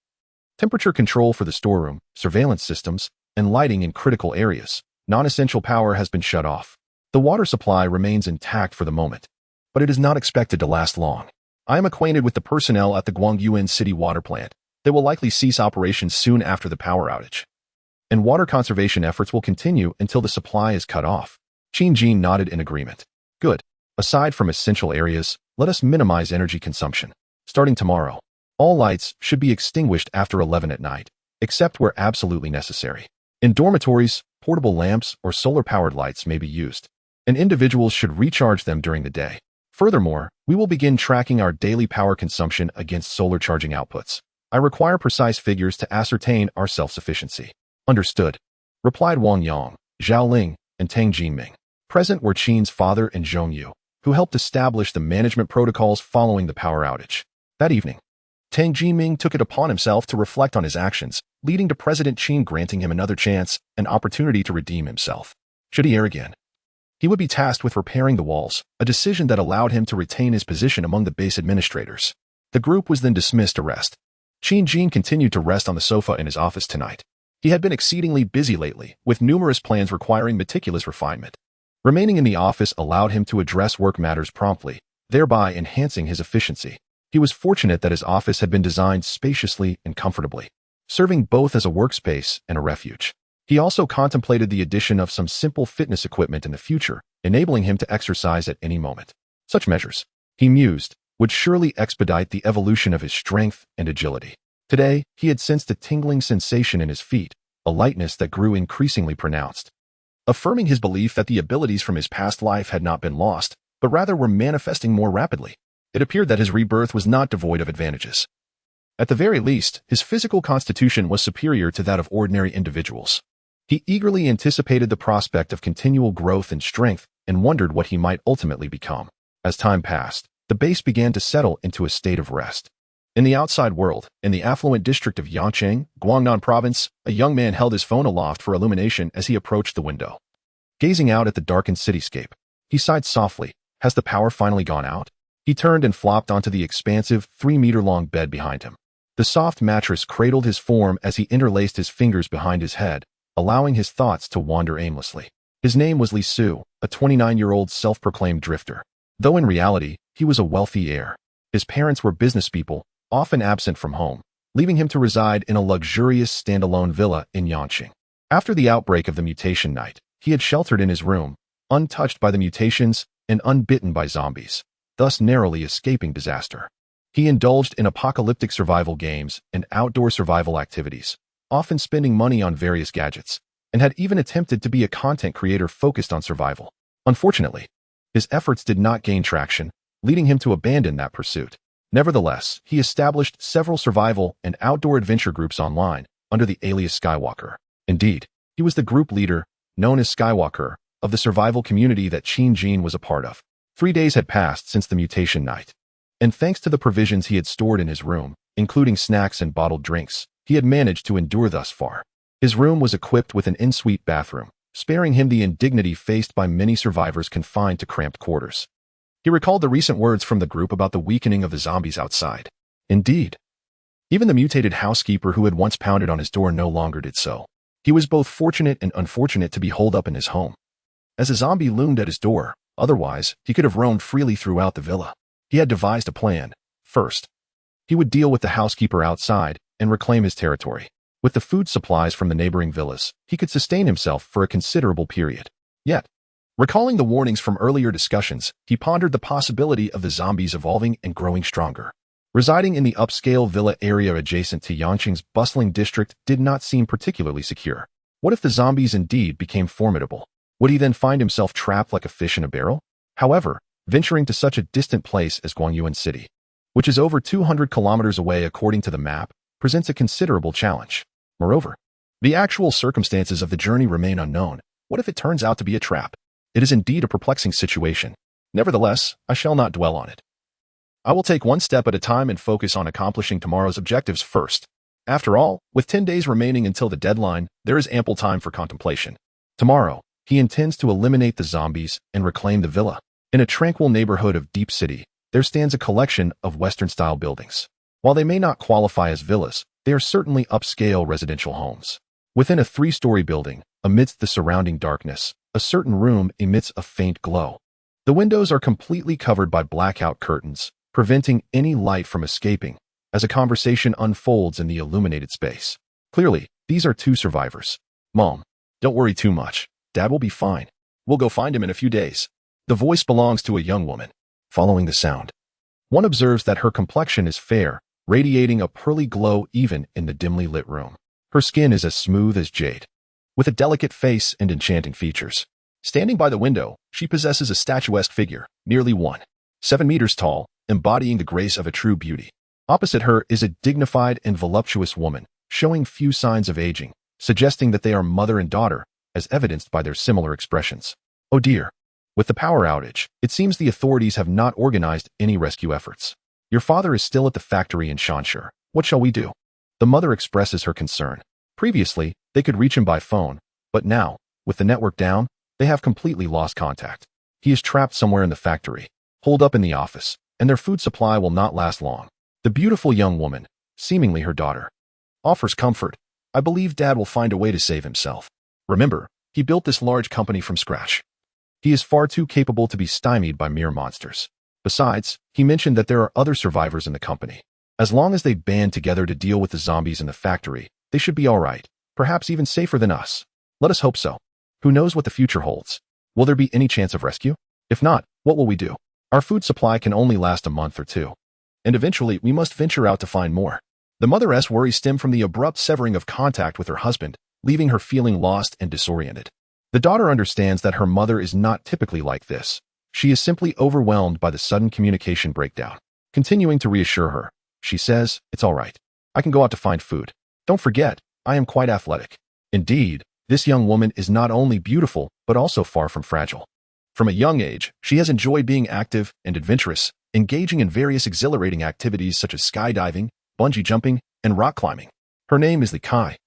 temperature control for the storeroom, surveillance systems, and lighting in critical areas. Non-essential power has been shut off. The water supply remains intact for the moment, but it is not expected to last long. I am acquainted with the personnel at the Guangyuan City water plant. They will likely cease operations soon after the power outage, and water conservation efforts will continue until the supply is cut off. Qin Jin nodded in agreement. Good. Aside from essential areas, let us minimize energy consumption. Starting tomorrow, All lights should be extinguished after 11 at night, except where absolutely necessary. In dormitories, portable lamps or solar-powered lights may be used, and individuals should recharge them during the day. Furthermore, we will begin tracking our daily power consumption against solar charging outputs. I require precise figures to ascertain our self-sufficiency. Understood, replied Wang Yang, Zhao Ling, and Tang Jinming. Present were Qin's father and Zhong Yu, who helped establish the management protocols following the power outage. That evening, Tang Jinming took it upon himself to reflect on his actions, leading to President Qin granting him another chance, an opportunity to redeem himself. Should he err again, he would be tasked with repairing the walls, a decision that allowed him to retain his position among the base administrators. The group was then dismissed to rest. Qin Jin continued to rest on the sofa in his office tonight. He had been exceedingly busy lately, with numerous plans requiring meticulous refinement. Remaining in the office allowed him to address work matters promptly, thereby enhancing his efficiency. He was fortunate that his office had been designed spaciously and comfortably, serving both as a workspace and a refuge. He also contemplated the addition of some simple fitness equipment in the future, enabling him to exercise at any moment. Such measures, he mused, would surely expedite the evolution of his strength and agility. Today, he had sensed a tingling sensation in his feet, a lightness that grew increasingly pronounced. Affirming his belief that the abilities from his past life had not been lost, but rather were manifesting more rapidly, it appeared that his rebirth was not devoid of advantages. At the very least, his physical constitution was superior to that of ordinary individuals. He eagerly anticipated the prospect of continual growth and strength and wondered what he might ultimately become. As time passed, the base began to settle into a state of rest. In the outside world, in the affluent district of Yancheng, Guangnan Province, a young man held his phone aloft for illumination as he approached the window. Gazing out at the darkened cityscape, he sighed softly. Has the power finally gone out? He turned and flopped onto the expansive, 3-meter-long bed behind him. The soft mattress cradled his form as he interlaced his fingers behind his head, allowing his thoughts to wander aimlessly. His name was Li Su, a 29-year-old self-proclaimed drifter. Though in reality, he was a wealthy heir. His parents were businesspeople, often absent from home, leaving him to reside in a luxurious standalone villa in Yanqing. After the outbreak of the mutation night, he had sheltered in his room, untouched by the mutations and unbitten by zombies, thus narrowly escaping disaster. He indulged in apocalyptic survival games and outdoor survival activities, often spending money on various gadgets, and had even attempted to be a content creator focused on survival. Unfortunately, his efforts did not gain traction, leading him to abandon that pursuit. Nevertheless, he established several survival and outdoor adventure groups online under the alias Skywalker. Indeed, he was the group leader, known as Skywalker, of the survival community that Qin Jin was a part of. 3 days had passed since the mutation night, and thanks to the provisions he had stored in his room, including snacks and bottled drinks, he had managed to endure thus far. His room was equipped with an en-suite bathroom, sparing him the indignity faced by many survivors confined to cramped quarters. He recalled the recent words from the group about the weakening of the zombies outside. Indeed, even the mutated housekeeper who had once pounded on his door no longer did so. He was both fortunate and unfortunate to be holed up in his home, as a zombie loomed at his door. Otherwise, he could have roamed freely throughout the villa. He had devised a plan. First, he would deal with the housekeeper outside and reclaim his territory. With the food supplies from the neighboring villas, he could sustain himself for a considerable period. Yet, recalling the warnings from earlier discussions, he pondered the possibility of the zombies evolving and growing stronger. Residing in the upscale villa area adjacent to Yanqing's bustling district did not seem particularly secure. What if the zombies indeed became formidable? Would he then find himself trapped like a fish in a barrel? However, venturing to such a distant place as Guangyuan City, which is over 200 kilometers away according to the map, presents a considerable challenge. Moreover, the actual circumstances of the journey remain unknown. What if it turns out to be a trap? It is indeed a perplexing situation. Nevertheless, I shall not dwell on it. I will take one step at a time and focus on accomplishing tomorrow's objectives first. After all, with 10 days remaining until the deadline, there is ample time for contemplation. Tomorrow, he intends to eliminate the zombies and reclaim the villa. In a tranquil neighborhood of Deep City, there stands a collection of Western-style buildings. While they may not qualify as villas, they are certainly upscale residential homes. Within a 3-story building, amidst the surrounding darkness, a certain room emits a faint glow. The windows are completely covered by blackout curtains, preventing any light from escaping, as a conversation unfolds in the illuminated space. Clearly, these are 2 survivors. Mom, don't worry too much. Dad will be fine. We'll go find him in a few days. The voice belongs to a young woman. Following the sound, one observes that her complexion is fair, radiating a pearly glow even in the dimly lit room. Her skin is as smooth as jade, with a delicate face and enchanting features. Standing by the window, she possesses a statuesque figure, nearly 1.7 meters tall, embodying the grace of a true beauty. Opposite her is a dignified and voluptuous woman, showing few signs of aging, suggesting that they are mother and daughter, as evidenced by their similar expressions. Oh dear. With the power outage, it seems the authorities have not organized any rescue efforts. Your father is still at the factory in Shanshire. What shall we do? The mother expresses her concern. Previously, they could reach him by phone, but now, with the network down, they have completely lost contact. He is trapped somewhere in the factory, holed up in the office, and their food supply will not last long. The beautiful young woman, seemingly her daughter, offers comfort. I believe Dad will find a way to save himself. Remember, he built this large company from scratch. He is far too capable to be stymied by mere monsters. Besides, he mentioned that there are other survivors in the company. As long as they band together to deal with the zombies in the factory, they should be all right, perhaps even safer than us. Let us hope so. Who knows what the future holds? Will there be any chance of rescue? If not, what will we do? Our food supply can only last a month or two, and eventually we must venture out to find more. The mother's worries stem from the abrupt severing of contact with her husband, leaving her feeling lost and disoriented. The daughter understands that her mother is not typically like this. She is simply overwhelmed by the sudden communication breakdown. Continuing to reassure her, she says, "It's all right. I can go out to find food. Don't forget, I am quite athletic." Indeed, this young woman is not only beautiful, but also far from fragile. From a young age, she has enjoyed being active and adventurous, engaging in various exhilarating activities such as skydiving, bungee jumping, and rock climbing. Her name is Li Kai.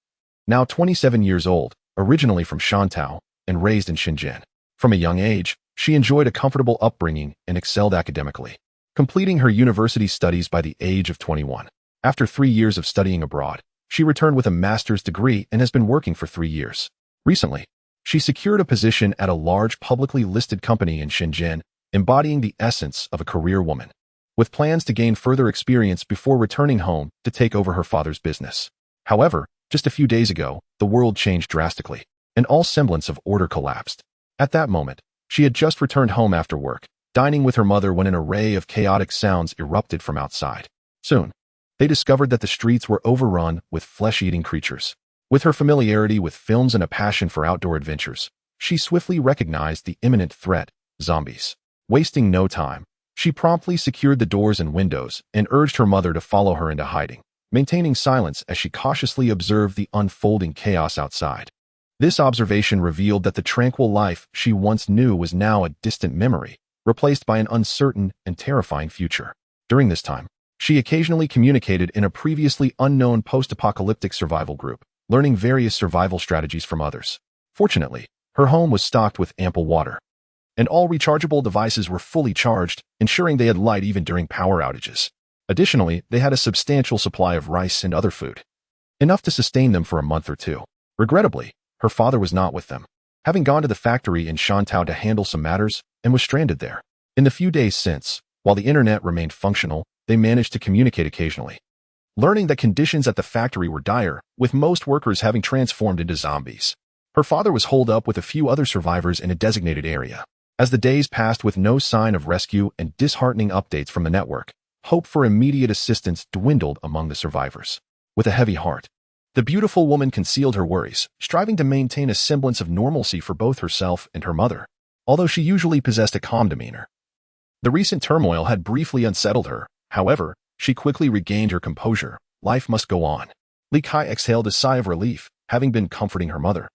Now 27 years old, originally from Shantou, and raised in Shenzhen. From a young age, she enjoyed a comfortable upbringing and excelled academically, completing her university studies by the age of 21. After 3 years of studying abroad, she returned with a master's degree and has been working for 3 years. Recently, she secured a position at a large publicly listed company in Shenzhen, embodying the essence of a career woman, with plans to gain further experience before returning home to take over her father's business. However, just a few days ago, the world changed drastically, and all semblance of order collapsed. At that moment, she had just returned home after work, dining with her mother when an array of chaotic sounds erupted from outside. Soon, they discovered that the streets were overrun with flesh-eating creatures. With her familiarity with films and a passion for outdoor adventures, she swiftly recognized the imminent threat: zombies. Wasting no time, she promptly secured the doors and windows and urged her mother to follow her into hiding, maintaining silence as she cautiously observed the unfolding chaos outside. This observation revealed that the tranquil life she once knew was now a distant memory, replaced by an uncertain and terrifying future. During this time, she occasionally communicated in a previously unknown post-apocalyptic survival group, learning various survival strategies from others. Fortunately, her home was stocked with ample water, and all rechargeable devices were fully charged, ensuring they had light even during power outages. Additionally, they had a substantial supply of rice and other food, enough to sustain them for a month or two. Regrettably, her father was not with them, having gone to the factory in Shantou to handle some matters, and was stranded there. In the few days since, while the internet remained functional, they managed to communicate occasionally. Learning that conditions at the factory were dire, with most workers having transformed into zombies, her father was holed up with a few other survivors in a designated area. As the days passed with no sign of rescue and disheartening updates from the network, hope for immediate assistance dwindled among the survivors. With a heavy heart, the beautiful woman concealed her worries, striving to maintain a semblance of normalcy for both herself and her mother. Although she usually possessed a calm demeanor, the recent turmoil had briefly unsettled her. However, she quickly regained her composure. Life must go on. Li Kai exhaled a sigh of relief, having been comforting her mother,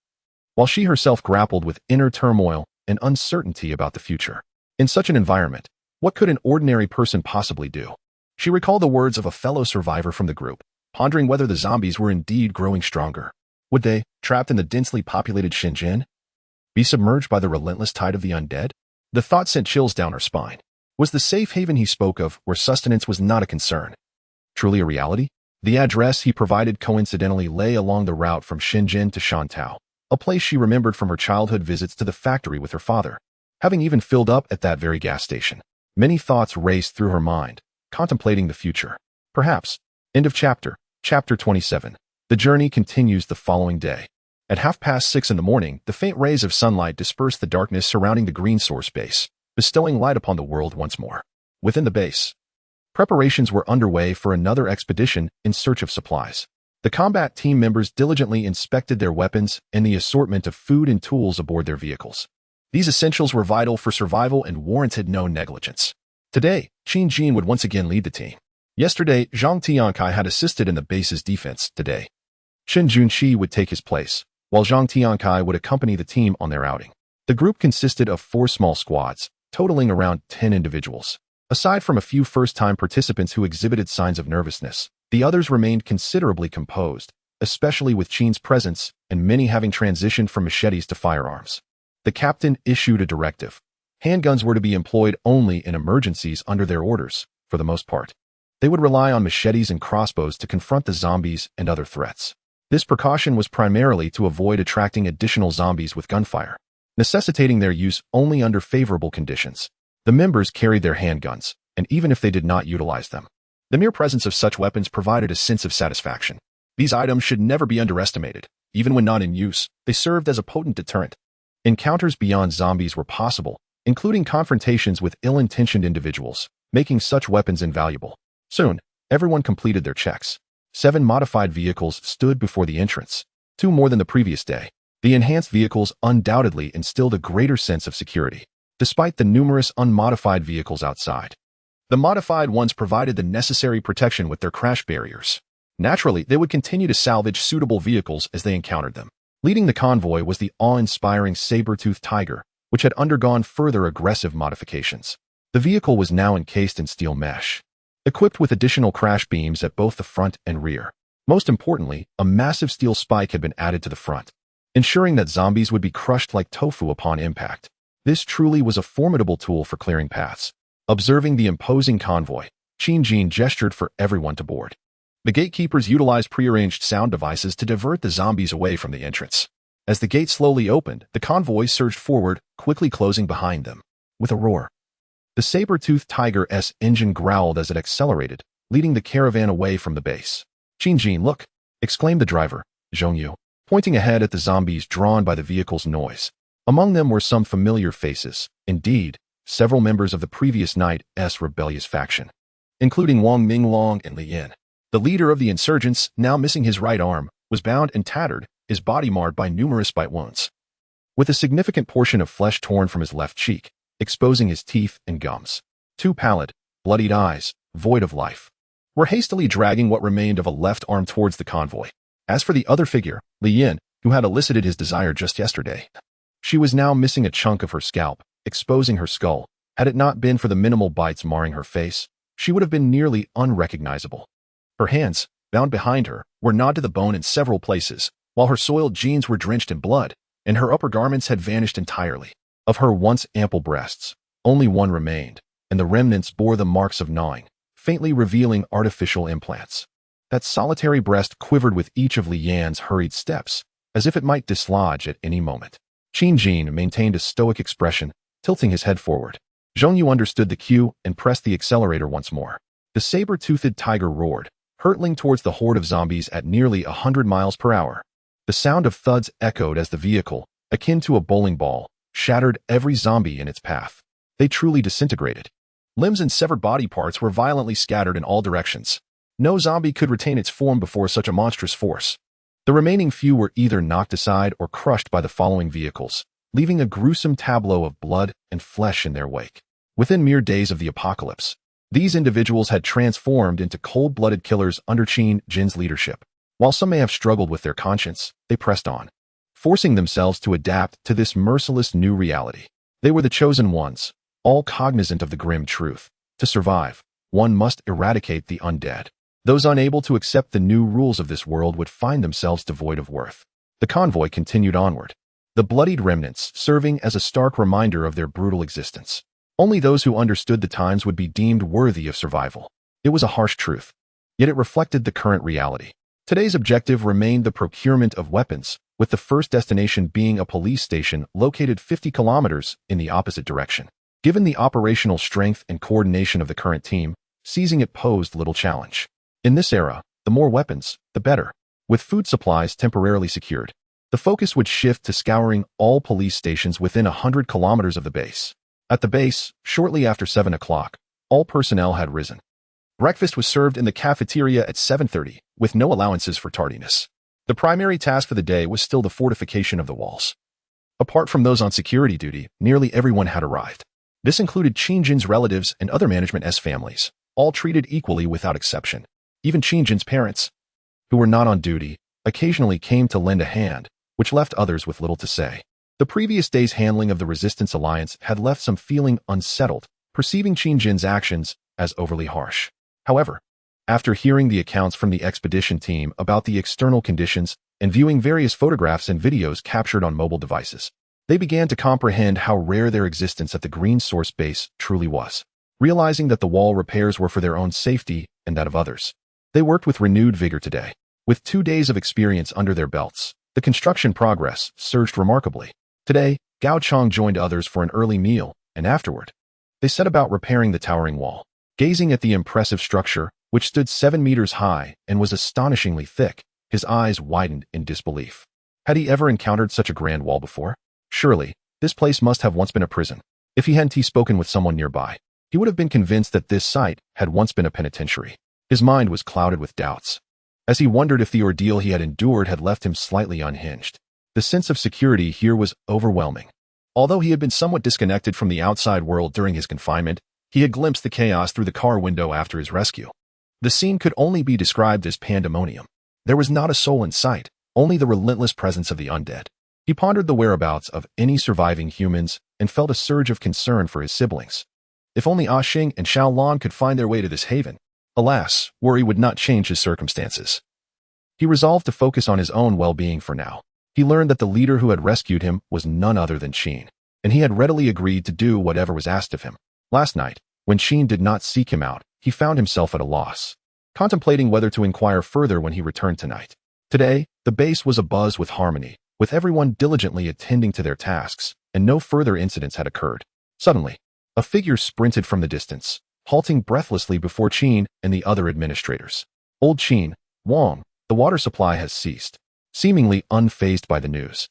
while she herself grappled with inner turmoil and uncertainty about the future. In such an environment, what could an ordinary person possibly do? She recalled the words of a fellow survivor from the group, pondering whether the zombies were indeed growing stronger. Would they, trapped in the densely populated Shenzhen, be submerged by the relentless tide of the undead? The thought sent chills down her spine. Was the safe haven he spoke of, where sustenance was not a concern, truly a reality? The address he provided coincidentally lay along the route from Shenzhen to Shantou, a place she remembered from her childhood visits to the factory with her father. Having even filled up at that very gas station, many thoughts raced through her mind, contemplating the future. Perhaps. End of chapter. Chapter 27. The journey continues the following day. At 6:30 in the morning, the faint rays of sunlight dispersed the darkness surrounding the green source base, bestowing light upon the world once more. Within the base, Preparations were underway for another expedition in search of supplies. The combat team members diligently inspected their weapons and the assortment of food and tools aboard their vehicles. These essentials were vital for survival and warranted no negligence. Today, Qin Jin would once again lead the team. Yesterday, Zhang Tiankai had assisted in the base's defense. Today, Shen Junqi would take his place, while Zhang Tiankai would accompany the team on their outing. The group consisted of 4 small squads, totaling around 10 individuals. Aside from a few first-time participants who exhibited signs of nervousness, the others remained considerably composed, especially with Qin's presence and many having transitioned from machetes to firearms. The captain issued a directive. Handguns were to be employed only in emergencies under their orders, for the most part. They would rely on machetes and crossbows to confront the zombies and other threats. This precaution was primarily to avoid attracting additional zombies with gunfire, necessitating their use only under favorable conditions. The members carried their handguns, and even if they did not utilize them, the mere presence of such weapons provided a sense of satisfaction. These items should never be underestimated. Even when not in use, they served as a potent deterrent. Encounters beyond zombies were possible, including confrontations with ill-intentioned individuals, making such weapons invaluable. Soon, everyone completed their checks. 7 modified vehicles stood before the entrance, 2 more than the previous day. The enhanced vehicles undoubtedly instilled a greater sense of security, despite the numerous unmodified vehicles outside. The modified ones provided the necessary protection with their crash barriers. Naturally, they would continue to salvage suitable vehicles as they encountered them. Leading the convoy was the awe-inspiring saber-toothed tiger, which had undergone further aggressive modifications. The vehicle was now encased in steel mesh, equipped with additional crash beams at both the front and rear. Most importantly, a massive steel spike had been added to the front, ensuring that zombies would be crushed like tofu upon impact. This truly was a formidable tool for clearing paths. Observing the imposing convoy, Qin Jin gestured for everyone to board. The gatekeepers utilized prearranged sound devices to divert the zombies away from the entrance. As the gate slowly opened, the convoy surged forward, quickly closing behind them. With a roar, the saber-toothed tiger's engine growled as it accelerated, leading the caravan away from the base. Qin Jin, look! Exclaimed the driver, Zhongyu, pointing ahead at the zombies drawn by the vehicle's noise. Among them were some familiar faces, indeed, several members of the previous night's rebellious faction, including Wang Minglong and Li Yin. The leader of the insurgents, now missing his right arm, was bound and tattered, his body marred by numerous bite wounds, with a significant portion of flesh torn from his left cheek, exposing his teeth and gums. 2 pallid, bloodied eyes, void of life, were hastily dragging what remained of a left arm towards the convoy. As for the other figure, Li Yin, who had elicited his desire just yesterday, she was now missing a chunk of her scalp, exposing her skull. Had it not been for the minimal bites marring her face, she would have been nearly unrecognizable. Her hands, bound behind her, were gnawed to the bone in several places, while her soiled jeans were drenched in blood, and her upper garments had vanished entirely. Of her once ample breasts, only one remained, and the remnants bore the marks of gnawing, faintly revealing artificial implants. That solitary breast quivered with each of Li Yan's hurried steps, as if it might dislodge at any moment. Qin Jin maintained a stoic expression, tilting his head forward. Zhongyu understood the cue and pressed the accelerator once more. The saber-toothed tiger roared, hurtling towards the horde of zombies at nearly 100 miles per hour. The sound of thuds echoed as the vehicle, akin to a bowling ball, shattered every zombie in its path. They truly disintegrated. Limbs and severed body parts were violently scattered in all directions. No zombie could retain its form before such a monstrous force. The remaining few were either knocked aside or crushed by the following vehicles, leaving a gruesome tableau of blood and flesh in their wake. Within mere days of the apocalypse, these individuals had transformed into cold-blooded killers under Qin Jin's leadership. While some may have struggled with their conscience, they pressed on, forcing themselves to adapt to this merciless new reality. They were the chosen ones, all cognizant of the grim truth. To survive, one must eradicate the undead. Those unable to accept the new rules of this world would find themselves devoid of worth. The convoy continued onward, the bloodied remnants serving as a stark reminder of their brutal existence. Only those who understood the times would be deemed worthy of survival. It was a harsh truth, yet it reflected the current reality. Today's objective remained the procurement of weapons, with the first destination being a police station located 50 kilometers in the opposite direction. Given the operational strength and coordination of the current team, seizing it posed little challenge. In this era, the more weapons, the better. With food supplies temporarily secured, the focus would shift to scouring all police stations within 100 kilometers of the base. At the base, shortly after 7 o'clock, all personnel had risen. Breakfast was served in the cafeteria at 7:30, with no allowances for tardiness. The primary task for the day was still the fortification of the walls. Apart from those on security duty, nearly everyone had arrived. This included Qin Jin's relatives and other Management S families, all treated equally without exception. Even Qin Jin's parents, who were not on duty, occasionally came to lend a hand, which left others with little to say. The previous day's handling of the Resistance Alliance had left some feeling unsettled, perceiving Qin Jin's actions as overly harsh. However, after hearing the accounts from the expedition team about the external conditions and viewing various photographs and videos captured on mobile devices, they began to comprehend how rare their existence at the Green Source base truly was. Realizing that the wall repairs were for their own safety and that of others, they worked with renewed vigor today. With 2 days of experience under their belts, the construction progress surged remarkably. Today, Gao Chong joined others for an early meal, and afterward, they set about repairing the towering wall. Gazing at the impressive structure, which stood 7 meters high and was astonishingly thick, his eyes widened in disbelief. Had he ever encountered such a grand wall before? Surely, this place must have once been a prison. If he hadn't spoken with someone nearby, he would have been convinced that this site had once been a penitentiary. His mind was clouded with doubts, as he wondered if the ordeal he had endured had left him slightly unhinged. The sense of security here was overwhelming. Although he had been somewhat disconnected from the outside world during his confinement, he had glimpsed the chaos through the car window after his rescue. The scene could only be described as pandemonium. There was not a soul in sight, only the relentless presence of the undead. He pondered the whereabouts of any surviving humans and felt a surge of concern for his siblings. If only Ah Xing and Xiao Lan could find their way to this haven. Alas, worry would not change his circumstances. He resolved to focus on his own well-being for now. He learned that the leader who had rescued him was none other than Qin, and he had readily agreed to do whatever was asked of him. Last night, when Qin did not seek him out, he found himself at a loss, contemplating whether to inquire further when he returned tonight. Today, the base was abuzz with harmony, with everyone diligently attending to their tasks, and no further incidents had occurred. Suddenly, a figure sprinted from the distance, halting breathlessly before Qin and the other administrators. Old Qin, Wang, the water supply has ceased. Seemingly unfazed by the news,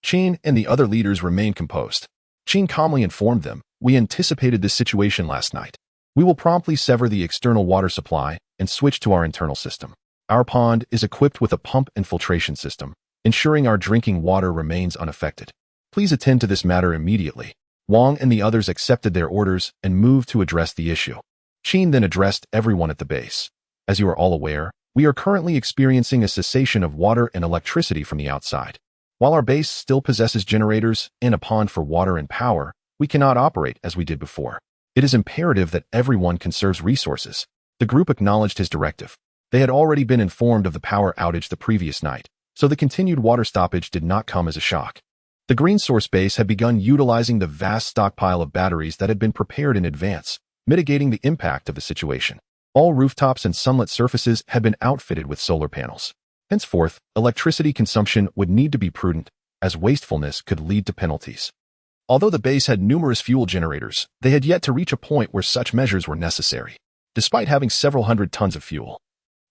Qin and the other leaders remained composed. Qin calmly informed them, "We anticipated this situation last night. We will promptly sever the external water supply and switch to our internal system. Our pond is equipped with a pump and filtration system, ensuring our drinking water remains unaffected. Please attend to this matter immediately." Wang and the others accepted their orders and moved to address the issue. Qin then addressed everyone at the base. "As you are all aware, we are currently experiencing a cessation of water and electricity from the outside. While our base still possesses generators and a pond for water and power, we cannot operate as we did before. It is imperative that everyone conserves resources." The group acknowledged his directive. They had already been informed of the power outage the previous night, so the continued water stoppage did not come as a shock. The Green Source base had begun utilizing the vast stockpile of batteries that had been prepared in advance, mitigating the impact of the situation. All rooftops and sunlit surfaces had been outfitted with solar panels. Henceforth, electricity consumption would need to be prudent, as wastefulness could lead to penalties. Although the base had numerous fuel generators, they had yet to reach a point where such measures were necessary. Despite having several hundred tons of fuel,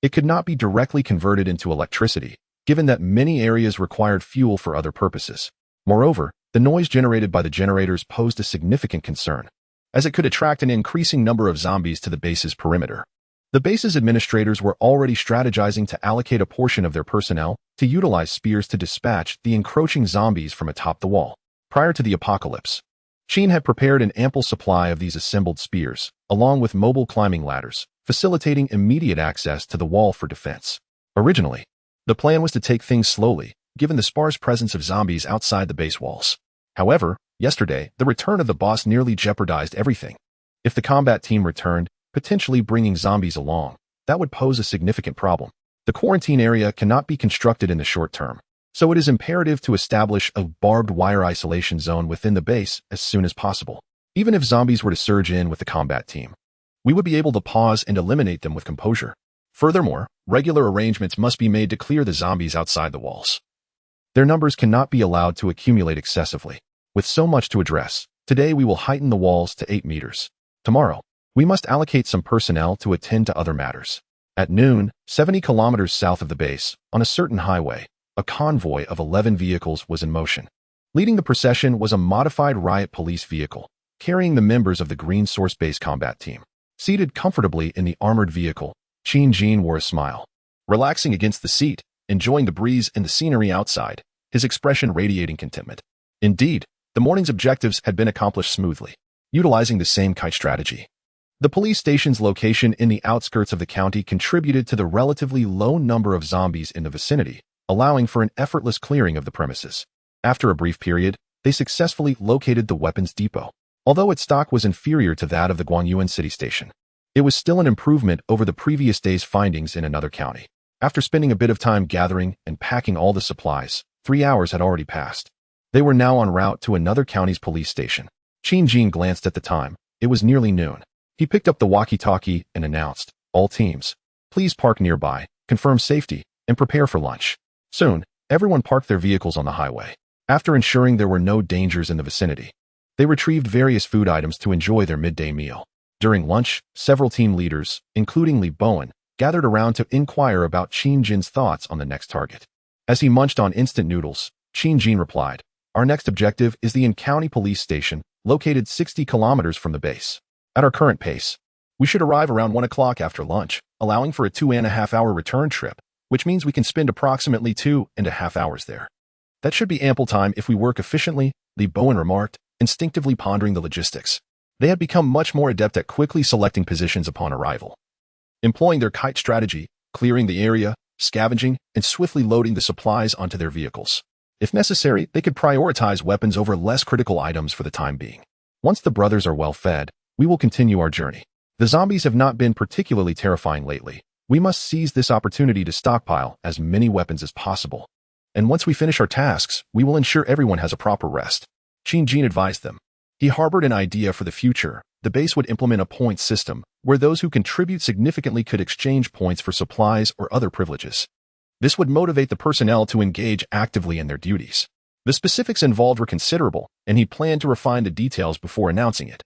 it could not be directly converted into electricity, given that many areas required fuel for other purposes. Moreover, the noise generated by the generators posed a significant concern, as it could attract an increasing number of zombies to the base's perimeter. The base's administrators were already strategizing to allocate a portion of their personnel to utilize spears to dispatch the encroaching zombies from atop the wall. Prior to the apocalypse, Qin had prepared an ample supply of these assembled spears, along with mobile climbing ladders, facilitating immediate access to the wall for defense. Originally, the plan was to take things slowly, given the sparse presence of zombies outside the base walls. However, yesterday, the return of the boss nearly jeopardized everything. If the combat team returned, potentially bringing zombies along, that would pose a significant problem. The quarantine area cannot be constructed in the short term, so it is imperative to establish a barbed wire isolation zone within the base as soon as possible. Even if zombies were to surge in with the combat team, we would be able to pause and eliminate them with composure. Furthermore, regular arrangements must be made to clear the zombies outside the walls. Their numbers cannot be allowed to accumulate excessively. With so much to address, today we will heighten the walls to 8 meters. Tomorrow, we must allocate some personnel to attend to other matters. At noon, 70 kilometers south of the base, on a certain highway, a convoy of 11 vehicles was in motion. Leading the procession was a modified riot police vehicle, carrying the members of the Green Source Base combat team. Seated comfortably in the armored vehicle, Qin Jin wore a smile. Relaxing against the seat, enjoying the breeze and the scenery outside, his expression radiating contentment. Indeed, the morning's objectives had been accomplished smoothly, utilizing the same kite strategy. The police station's location in the outskirts of the county contributed to the relatively low number of zombies in the vicinity, allowing for an effortless clearing of the premises. After a brief period, they successfully located the weapons depot. Although its stock was inferior to that of the Guanyuan city station, it was still an improvement over the previous day's findings in another county. After spending a bit of time gathering and packing all the supplies, 3 hours had already passed. They were now en route to another county's police station. Qin Jin glanced at the time. It was nearly noon. He picked up the walkie-talkie and announced, "All teams, please park nearby, confirm safety, and prepare for lunch." Soon, everyone parked their vehicles on the highway. After ensuring there were no dangers in the vicinity, they retrieved various food items to enjoy their midday meal. During lunch, several team leaders, including Li Bowen, gathered around to inquire about Qin Jin's thoughts on the next target. As he munched on instant noodles, Qin Jin replied, "Our next objective is the in-county police station, located 60 kilometers from the base. At our current pace, we should arrive around 1 o'clock after lunch, allowing for a 2.5-hour return trip, which means we can spend approximately 2.5 hours there. That should be ample time if we work efficiently," Li Bowen remarked, instinctively pondering the logistics. They had become much more adept at quickly selecting positions upon arrival. Employing their kite strategy, clearing the area, scavenging, and swiftly loading the supplies onto their vehicles. If necessary, they could prioritize weapons over less critical items for the time being. Once the brothers are well fed, we will continue our journey. The zombies have not been particularly terrifying lately. We must seize this opportunity to stockpile as many weapons as possible. And once we finish our tasks, we will ensure everyone has a proper rest. Qin Jin advised them. He harbored an idea for the future. The base would implement a point system, where those who contribute significantly could exchange points for supplies or other privileges. This would motivate the personnel to engage actively in their duties. The specifics involved were considerable, and he planned to refine the details before announcing it.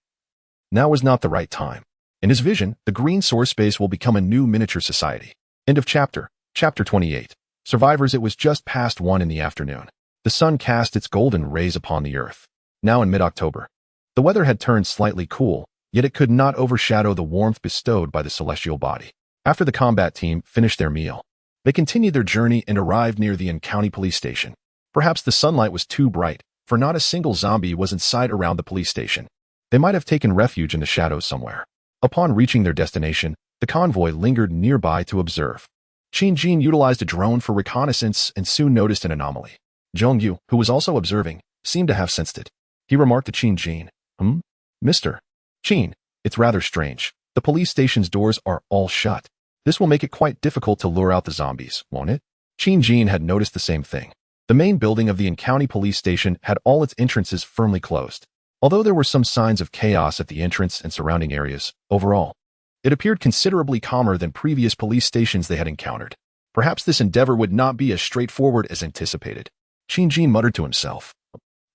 Now was not the right time. In his vision, the green source space will become a new miniature society. End of chapter. Chapter 28. Survivors. It was just past 1 in the afternoon. The sun cast its golden rays upon the earth. Now in mid-October. The weather had turned slightly cool, yet it could not overshadow the warmth bestowed by the celestial body. After the combat team finished their meal, they continued their journey and arrived near the in-county police station. Perhaps the sunlight was too bright, for not a single zombie was in sight around the police station. They might have taken refuge in the shadows somewhere. Upon reaching their destination, the convoy lingered nearby to observe. Qin Jin utilized a drone for reconnaissance and soon noticed an anomaly. Zhong Yu, who was also observing, seemed to have sensed it. He remarked to Qin Jin, Mr. Qin, it's rather strange. The police station's doors are all shut. This will make it quite difficult to lure out the zombies, won't it?" Qin Jin had noticed the same thing. The main building of the in-county police station had all its entrances firmly closed. Although there were some signs of chaos at the entrance and surrounding areas, overall, it appeared considerably calmer than previous police stations they had encountered. Perhaps this endeavor would not be as straightforward as anticipated. Qin Jin muttered to himself.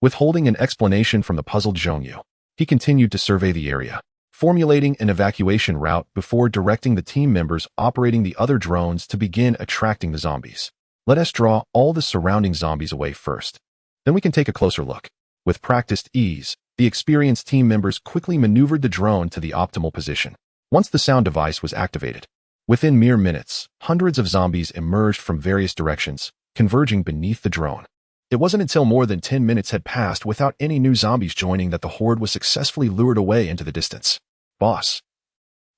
Withholding an explanation from the puzzled Zhongyu, he continued to survey the area, formulating an evacuation route before directing the team members operating the other drones to begin attracting the zombies. "Let us draw all the surrounding zombies away first. Then we can take a closer look." With practiced ease, the experienced team members quickly maneuvered the drone to the optimal position. Once the sound device was activated, within mere minutes, hundreds of zombies emerged from various directions, converging beneath the drone. It wasn't until more than 10 minutes had passed without any new zombies joining that the horde was successfully lured away into the distance. "Boss,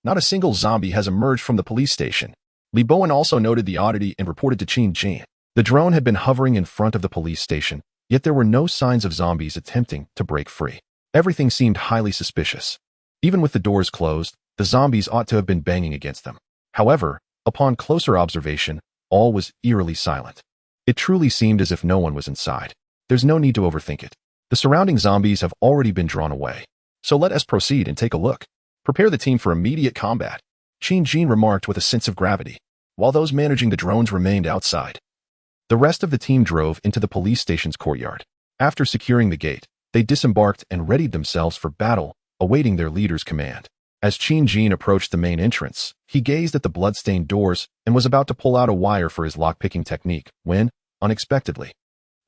not a single zombie has emerged from the police station." Li Bowen also noted the oddity and reported to Qin Jin. The drone had been hovering in front of the police station, yet there were no signs of zombies attempting to break free. Everything seemed highly suspicious. Even with the doors closed, the zombies ought to have been banging against them. However, upon closer observation, all was eerily silent. It truly seemed as if no one was inside. There's no need to overthink it. The surrounding zombies have already been drawn away. So let us proceed and take a look. Prepare the team for immediate combat, Qin Jin remarked with a sense of gravity, while those managing the drones remained outside. The rest of the team drove into the police station's courtyard. After securing the gate, they disembarked and readied themselves for battle, awaiting their leader's command. As Qin Jin approached the main entrance, he gazed at the blood-stained doors and was about to pull out a wire for his lock-picking technique when, unexpectedly,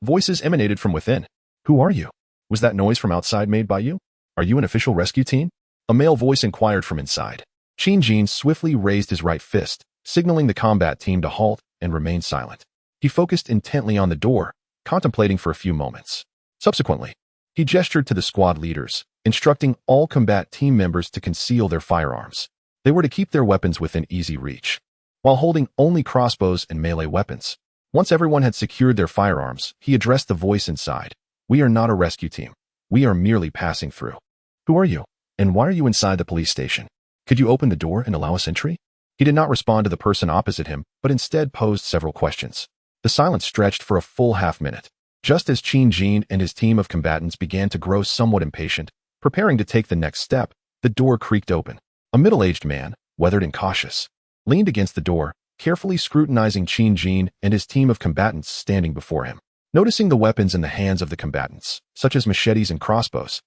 voices emanated from within. "Who are you? Was that noise from outside made by you? Are you an official rescue team?" A male voice inquired from inside. Qin Jin swiftly raised his right fist, signaling the combat team to halt and remain silent. He focused intently on the door, contemplating for a few moments. Subsequently, he gestured to the squad leaders, instructing all combat team members to conceal their firearms. They were to keep their weapons within easy reach, while holding only crossbows and melee weapons. Once everyone had secured their firearms, he addressed the voice inside. "We are not a rescue team. We are merely passing through." "Who are you? And why are you inside the police station? Could you open the door and allow us entry?" He did not respond to the person opposite him, but instead posed several questions. The silence stretched for a full half-minute. Just as Qin Jin and his team of combatants began to grow somewhat impatient, preparing to take the next step, the door creaked open. A middle-aged man, weathered and cautious, leaned against the door, carefully scrutinizing Qin Jin and his team of combatants standing before him. Noticing the weapons in the hands of the combatants, such as machetes and crossbows,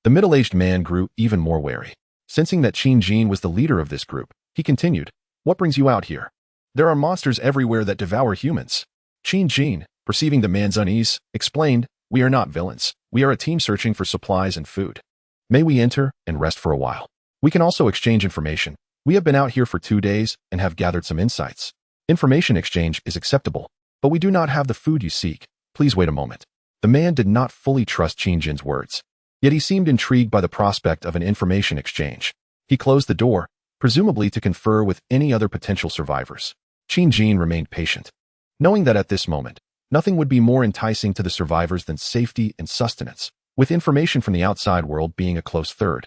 the middle-aged man grew even more wary. Sensing that Qin Jin was the leader of this group, he continued, "What brings you out here? There are monsters everywhere that devour humans." Qin Jin, perceiving the man's unease, explained, "We are not villains. We are a team searching for supplies and food. May we enter and rest for a while? We can also exchange information. We have been out here for 2 days and have gathered some insights. Information exchange is acceptable, but we do not have the food you seek. Please wait a moment." The man did not fully trust Qin Jin's words, yet he seemed intrigued by the prospect of an information exchange. He closed the door, presumably to confer with any other potential survivors. Qin Jin remained patient, knowing that at this moment, nothing would be more enticing to the survivors than safety and sustenance, with information from the outside world being a close third.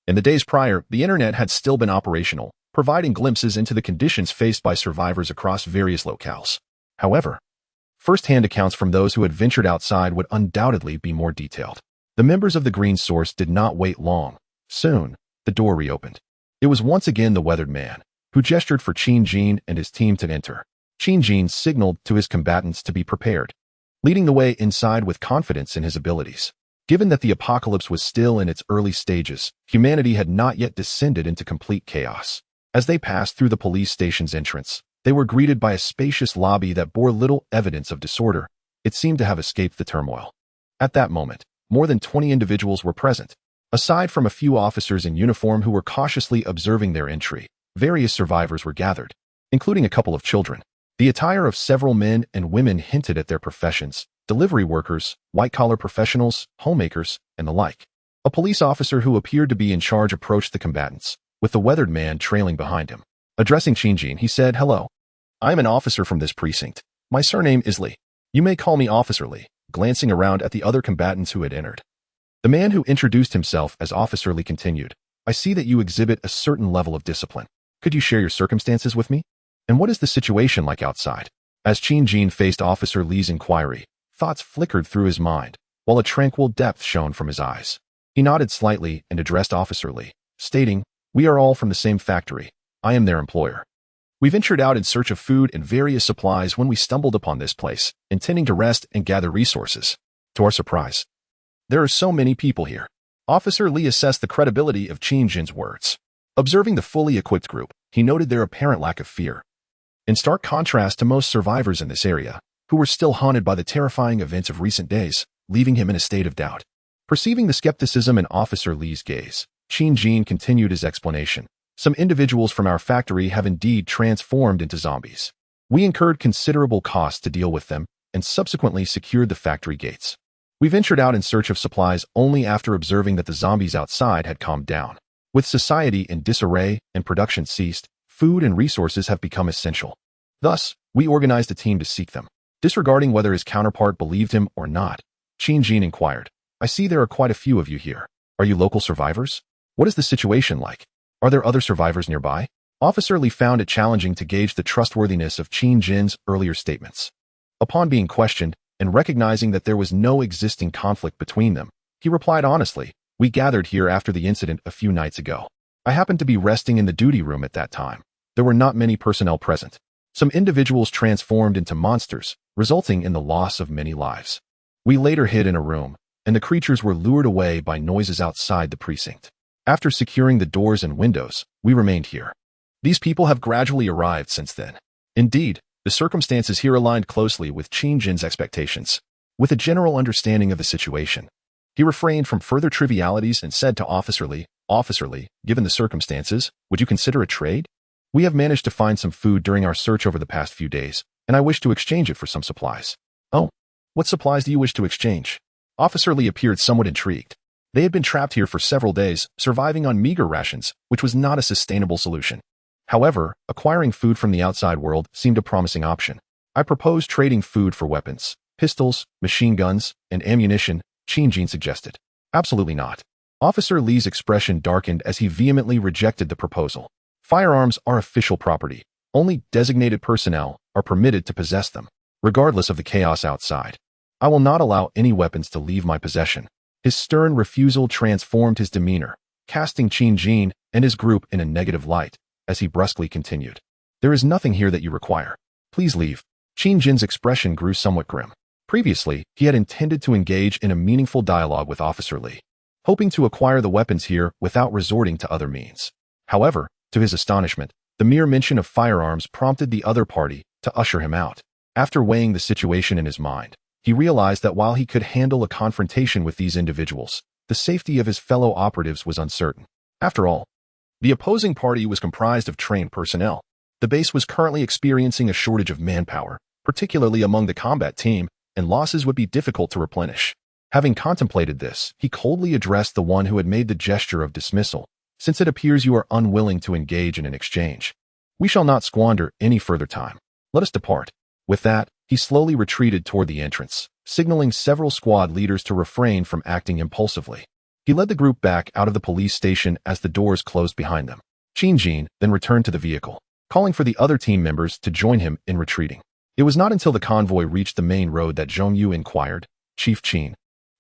In the days prior, the internet had still been operational, providing glimpses into the conditions faced by survivors across various locales. However, first-hand accounts from those who had ventured outside would undoubtedly be more detailed. The members of the Green Source did not wait long. Soon, the door reopened. It was once again the weathered man, who gestured for Qin Jin and his team to enter. Qin Jin signaled to his combatants to be prepared, leading the way inside with confidence in his abilities. Given that the apocalypse was still in its early stages, humanity had not yet descended into complete chaos. As they passed through the police station's entrance, they were greeted by a spacious lobby that bore little evidence of disorder. It seemed to have escaped the turmoil. At that moment, more than 20 individuals were present. Aside from a few officers in uniform who were cautiously observing their entry, various survivors were gathered, including a couple of children. The attire of several men and women hinted at their professions: delivery workers, white-collar professionals, homemakers, and the like. A police officer who appeared to be in charge approached the combatants, with the weathered man trailing behind him. Addressing Qin Jin, he said, "Hello. I am an officer from this precinct. My surname is Li. You may call me Officer Li," glancing around at the other combatants who had entered. The man who introduced himself as Officer Li continued, "I see that you exhibit a certain level of discipline. Could you share your circumstances with me? And what is the situation like outside?" As Qin Jin faced Officer Li's inquiry, thoughts flickered through his mind, while a tranquil depth shone from his eyes. He nodded slightly and addressed Officer Li, stating, "We are all from the same factory. I am their employer. We ventured out in search of food and various supplies when we stumbled upon this place, intending to rest and gather resources. To our surprise, there are so many people here." Officer Li assessed the credibility of Qin Jin's words. Observing the fully equipped group, he noted their apparent lack of fear, in stark contrast to most survivors in this area, who were still haunted by the terrifying events of recent days, leaving him in a state of doubt. Perceiving the skepticism in Officer Li's gaze, Qin Jin continued his explanation. "Some individuals from our factory have indeed transformed into zombies. We incurred considerable costs to deal with them and subsequently secured the factory gates. We ventured out in search of supplies only after observing that the zombies outside had calmed down. With society in disarray and production ceased, food and resources have become essential. Thus, we organized a team to seek them." Disregarding whether his counterpart believed him or not, Qin Jin inquired, "I see there are quite a few of you here. Are you local survivors? What is the situation like? Are there other survivors nearby?" Officer Li found it challenging to gauge the trustworthiness of Qin Jin's earlier statements. Upon being questioned, and recognizing that there was no existing conflict between them, he replied honestly, "We gathered here after the incident a few nights ago. I happened to be resting in the duty room at that time. There were not many personnel present. Some individuals transformed into monsters, resulting in the loss of many lives. We later hid in a room, and the creatures were lured away by noises outside the precinct. After securing the doors and windows, we remained here. These people have gradually arrived since then." Indeed, the circumstances here aligned closely with Qin Jin's expectations. With a general understanding of the situation, he refrained from further trivialities and said to Officer Li, Officer Lee, given the circumstances, would you consider a trade? We have managed to find some food during our search over the past few days, and I wish to exchange it for some supplies. Oh, what supplies do you wish to exchange? Officer Lee appeared somewhat intrigued. They had been trapped here for several days, surviving on meager rations, which was not a sustainable solution. However, acquiring food from the outside world seemed a promising option. I proposed trading food for weapons, pistols, machine guns, and ammunition, Qin suggested. Absolutely not. Officer Lee's expression darkened as he vehemently rejected the proposal. Firearms are official property. Only designated personnel are permitted to possess them, regardless of the chaos outside. I will not allow any weapons to leave my possession. His stern refusal transformed his demeanor, casting Qin and his group in a negative light, as he brusquely continued. There is nothing here that you require. Please leave. Qin's expression grew somewhat grim. Previously, he had intended to engage in a meaningful dialogue with Officer Lee, hoping to acquire the weapons here without resorting to other means. However, to his astonishment, the mere mention of firearms prompted the other party to usher him out. After weighing the situation in his mind, he realized that while he could handle a confrontation with these individuals, the safety of his fellow operatives was uncertain. After all, the opposing party was comprised of trained personnel. The base was currently experiencing a shortage of manpower, particularly among the combat team, and losses would be difficult to replenish. Having contemplated this, he coldly addressed the one who had made the gesture of dismissal. Since it appears you are unwilling to engage in an exchange, we shall not squander any further time. Let us depart. With that, he slowly retreated toward the entrance, signaling several squad leaders to refrain from acting impulsively. He led the group back out of the police station as the doors closed behind them. Qin then returned to the vehicle, calling for the other team members to join him in retreating. It was not until the convoy reached the main road that Zhong Yu inquired, Chief Qin,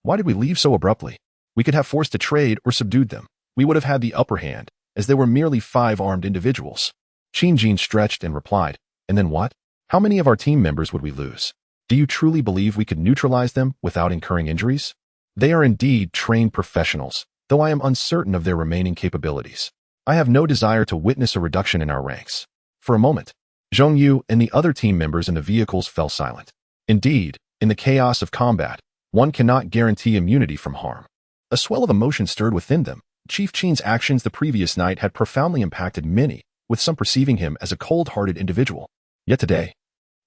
why did we leave so abruptly? We could have forced a trade or subdued them. We would have had the upper hand, as they were merely 5 armed individuals. Qin stretched and replied, and then what? How many of our team members would we lose? Do you truly believe we could neutralize them without incurring injuries? They are indeed trained professionals, though I am uncertain of their remaining capabilities. I have no desire to witness a reduction in our ranks. For a moment, Zhong Yu and the other team members in the vehicles fell silent. Indeed, in the chaos of combat, one cannot guarantee immunity from harm. A swell of emotion stirred within them. Chief Qin's actions the previous night had profoundly impacted many, with some perceiving him as a cold-hearted individual. Yet today,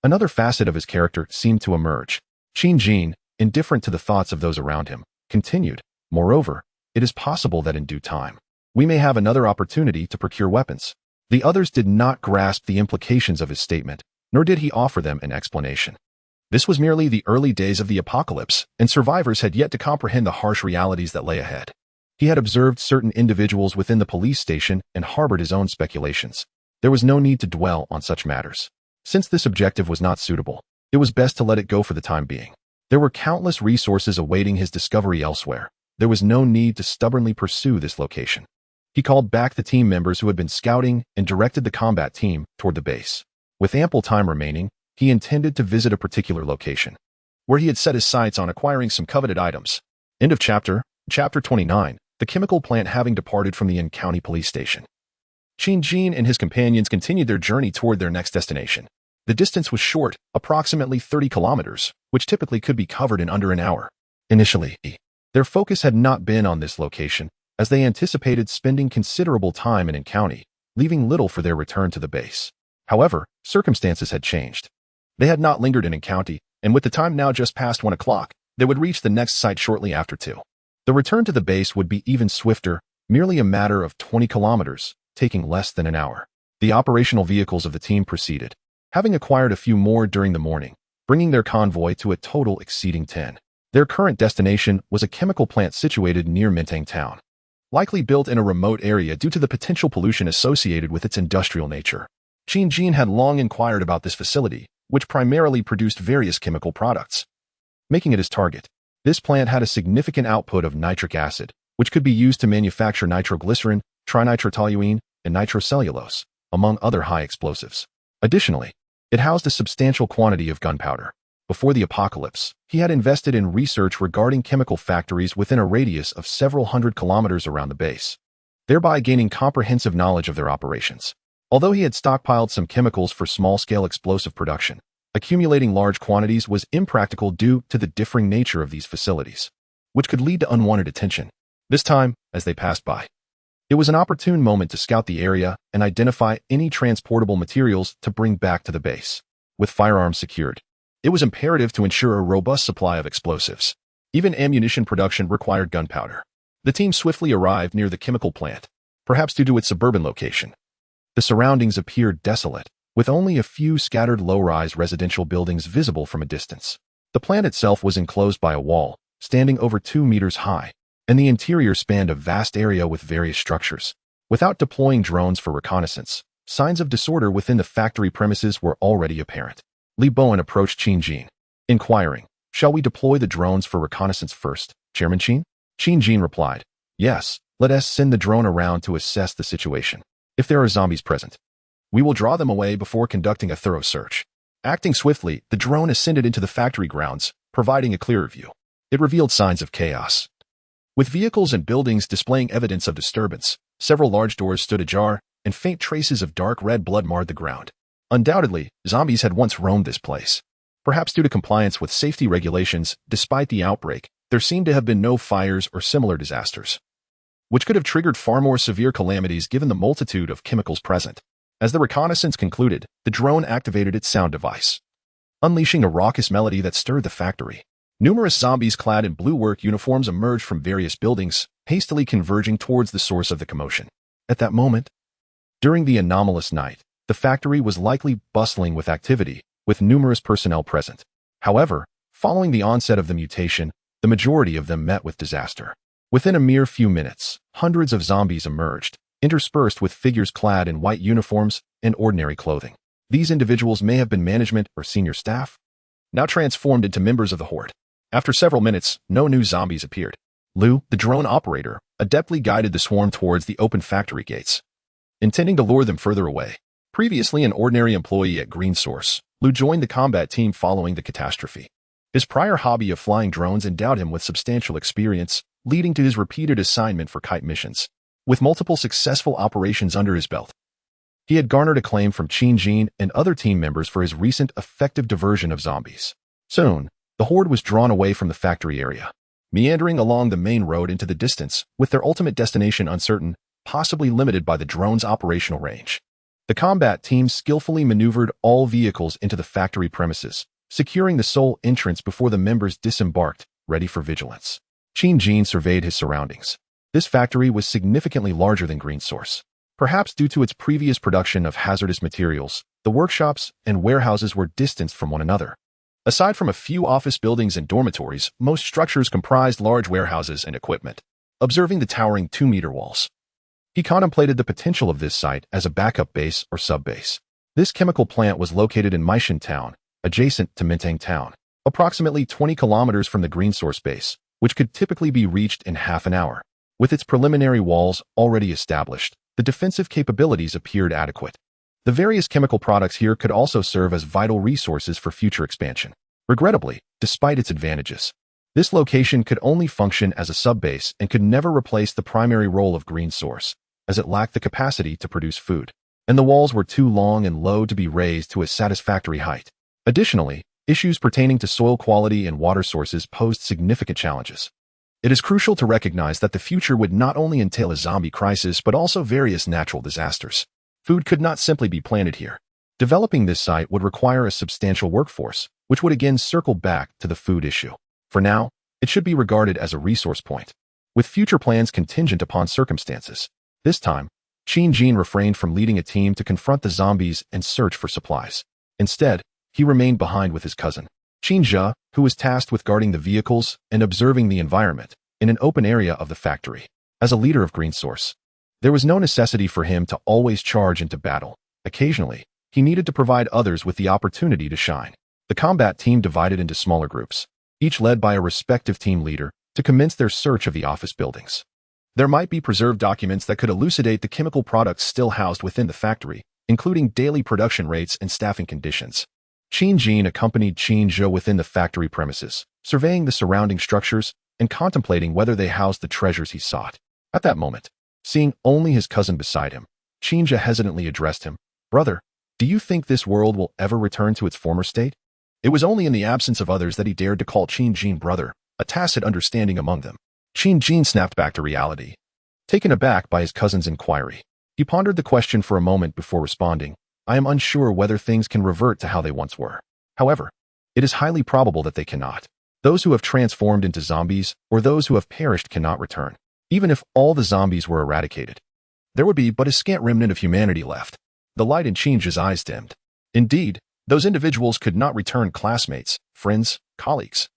another facet of his character seemed to emerge. Qin, indifferent to the thoughts of those around him, continued, moreover, it is possible that in due time, we may have another opportunity to procure weapons. The others did not grasp the implications of his statement, nor did he offer them an explanation. This was merely the early days of the apocalypse, and survivors had yet to comprehend the harsh realities that lay ahead. He had observed certain individuals within the police station and harbored his own speculations. There was no need to dwell on such matters. Since this objective was not suitable, it was best to let it go for the time being. There were countless resources awaiting his discovery elsewhere. There was no need to stubbornly pursue this location. He called back the team members who had been scouting and directed the combat team toward the base. With ample time remaining, he intended to visit a particular location, where he had set his sights on acquiring some coveted items. End of chapter. Chapter 29. The chemical plant having departed from the Yin County Police Station. Qin and his companions continued their journey toward their next destination. The distance was short, approximately 30 kilometers, which typically could be covered in under an hour. Initially, their focus had not been on this location, as they anticipated spending considerable time in Yin County, leaving little for their return to the base. However, circumstances had changed. They had not lingered in Yin County, and with the time now just past 1 o'clock, they would reach the next site shortly after 2. The return to the base would be even swifter, merely a matter of 20 kilometers, taking less than an hour. The operational vehicles of the team proceeded, having acquired a few more during the morning, bringing their convoy to a total exceeding 10. Their current destination was a chemical plant situated near Mintang town, likely built in a remote area due to the potential pollution associated with its industrial nature. Qin had long inquired about this facility, which primarily produced various chemical products, making it his target. This plant had a significant output of nitric acid, which could be used to manufacture nitroglycerin, trinitrotoluene, and nitrocellulose, among other high explosives. Additionally, it housed a substantial quantity of gunpowder. Before the apocalypse, he had invested in research regarding chemical factories within a radius of several hundred kilometers around the base, thereby gaining comprehensive knowledge of their operations. Although he had stockpiled some chemicals for small-scale explosive production, accumulating large quantities was impractical due to the differing nature of these facilities, which could lead to unwanted attention. This time, as they passed by, It was an opportune moment to scout the area and identify any transportable materials to bring back to the base. With firearms secured, it was imperative to ensure a robust supply of explosives. Even ammunition production required gunpowder. The team swiftly arrived near the chemical plant, perhaps due to its suburban location. The surroundings appeared desolate, with only a few scattered low-rise residential buildings visible from a distance. The plant itself was enclosed by a wall, standing over 2 meters high, and the interior spanned a vast area with various structures. Without deploying drones for reconnaissance, signs of disorder within the factory premises were already apparent. Li Bowen approached Qin Jin, inquiring, "Shall we deploy the drones for reconnaissance first, Chairman Qin?" Qin Jin replied, "Yes, let us send the drone around to assess the situation. If there are zombies present, we will draw them away before conducting a thorough search." Acting swiftly, the drone ascended into the factory grounds, providing a clearer view. It revealed signs of chaos. With vehicles and buildings displaying evidence of disturbance, several large doors stood ajar, and faint traces of dark red blood marred the ground. Undoubtedly, zombies had once roamed this place. Perhaps due to compliance with safety regulations, despite the outbreak, there seemed to have been no fires or similar disasters, which could have triggered far more severe calamities given the multitude of chemicals present. As the reconnaissance concluded, the drone activated its sound device, unleashing a raucous melody that stirred the factory. Numerous zombies clad in blue work uniforms emerged from various buildings, hastily converging towards the source of the commotion. At that moment, during the anomalous night, the factory was likely bustling with activity, with numerous personnel present. However, following the onset of the mutation, the majority of them met with disaster. Within a mere few minutes, hundreds of zombies emerged, interspersed with figures clad in white uniforms and ordinary clothing. These individuals may have been management or senior staff, now transformed into members of the horde. After several minutes, no new zombies appeared. Lu, the drone operator, adeptly guided the swarm towards the open factory gates, intending to lure them further away. Previously an ordinary employee at Green Source, Lu joined the combat team following the catastrophe. His prior hobby of flying drones endowed him with substantial experience, leading to his repeated assignment for kite missions. With multiple successful operations under his belt, he had garnered acclaim from Qin Jin and other team members for his recent effective diversion of zombies. Soon, the horde was drawn away from the factory area, meandering along the main road into the distance, with their ultimate destination uncertain, possibly limited by the drone's operational range. The combat team skillfully maneuvered all vehicles into the factory premises, securing the sole entrance before the members disembarked, ready for vigilance. Qin Jin surveyed his surroundings. This factory was significantly larger than Green Source. Perhaps due to its previous production of hazardous materials, the workshops and warehouses were distanced from one another. Aside from a few office buildings and dormitories, most structures comprised large warehouses and equipment. Observing the towering 2-meter walls, he contemplated the potential of this site as a backup base or sub-base. This chemical plant was located in Mutation Town, adjacent to Mintang Town, approximately 20 kilometers from the Green Source base, which could typically be reached in half an hour. With its preliminary walls already established, the defensive capabilities appeared adequate. The various chemical products here could also serve as vital resources for future expansion. Regrettably, despite its advantages, this location could only function as a sub-base and could never replace the primary role of Green Source, as it lacked the capacity to produce food, and the walls were too long and low to be raised to a satisfactory height. Additionally, issues pertaining to soil quality and water sources posed significant challenges. It is crucial to recognize that the future would not only entail a zombie crisis but also various natural disasters. Food could not simply be planted here. Developing this site would require a substantial workforce, which would again circle back to the food issue. For now, it should be regarded as a resource point, with future plans contingent upon circumstances. This time, Qin Jin refrained from leading a team to confront the zombies and search for supplies. Instead, he remained behind with his cousin, Qin Jia, who was tasked with guarding the vehicles and observing the environment in an open area of the factory. As a leader of Green Source, there was no necessity for him to always charge into battle. Occasionally, he needed to provide others with the opportunity to shine. The combat team divided into smaller groups, each led by a respective team leader, to commence their search of the office buildings. There might be preserved documents that could elucidate the chemical products still housed within the factory, including daily production rates and staffing conditions. Qin Jin accompanied Qin Zhou within the factory premises, surveying the surrounding structures and contemplating whether they housed the treasures he sought. At that moment, seeing only his cousin beside him, Qin Zhou hesitantly addressed him, "Brother, do you think this world will ever return to its former state?" It was only in the absence of others that he dared to call Qin Jin brother, a tacit understanding among them. Qin Jin snapped back to reality. Taken aback by his cousin's inquiry, he pondered the question for a moment before responding, I am unsure whether things can revert to how they once were. However, it is highly probable that they cannot. Those who have transformed into zombies or those who have perished cannot return. Even if all the zombies were eradicated, there would be but a scant remnant of humanity left. The light in Chinja's eyes dimmed. Indeed, those individuals could not return. Classmates, friends, colleagues,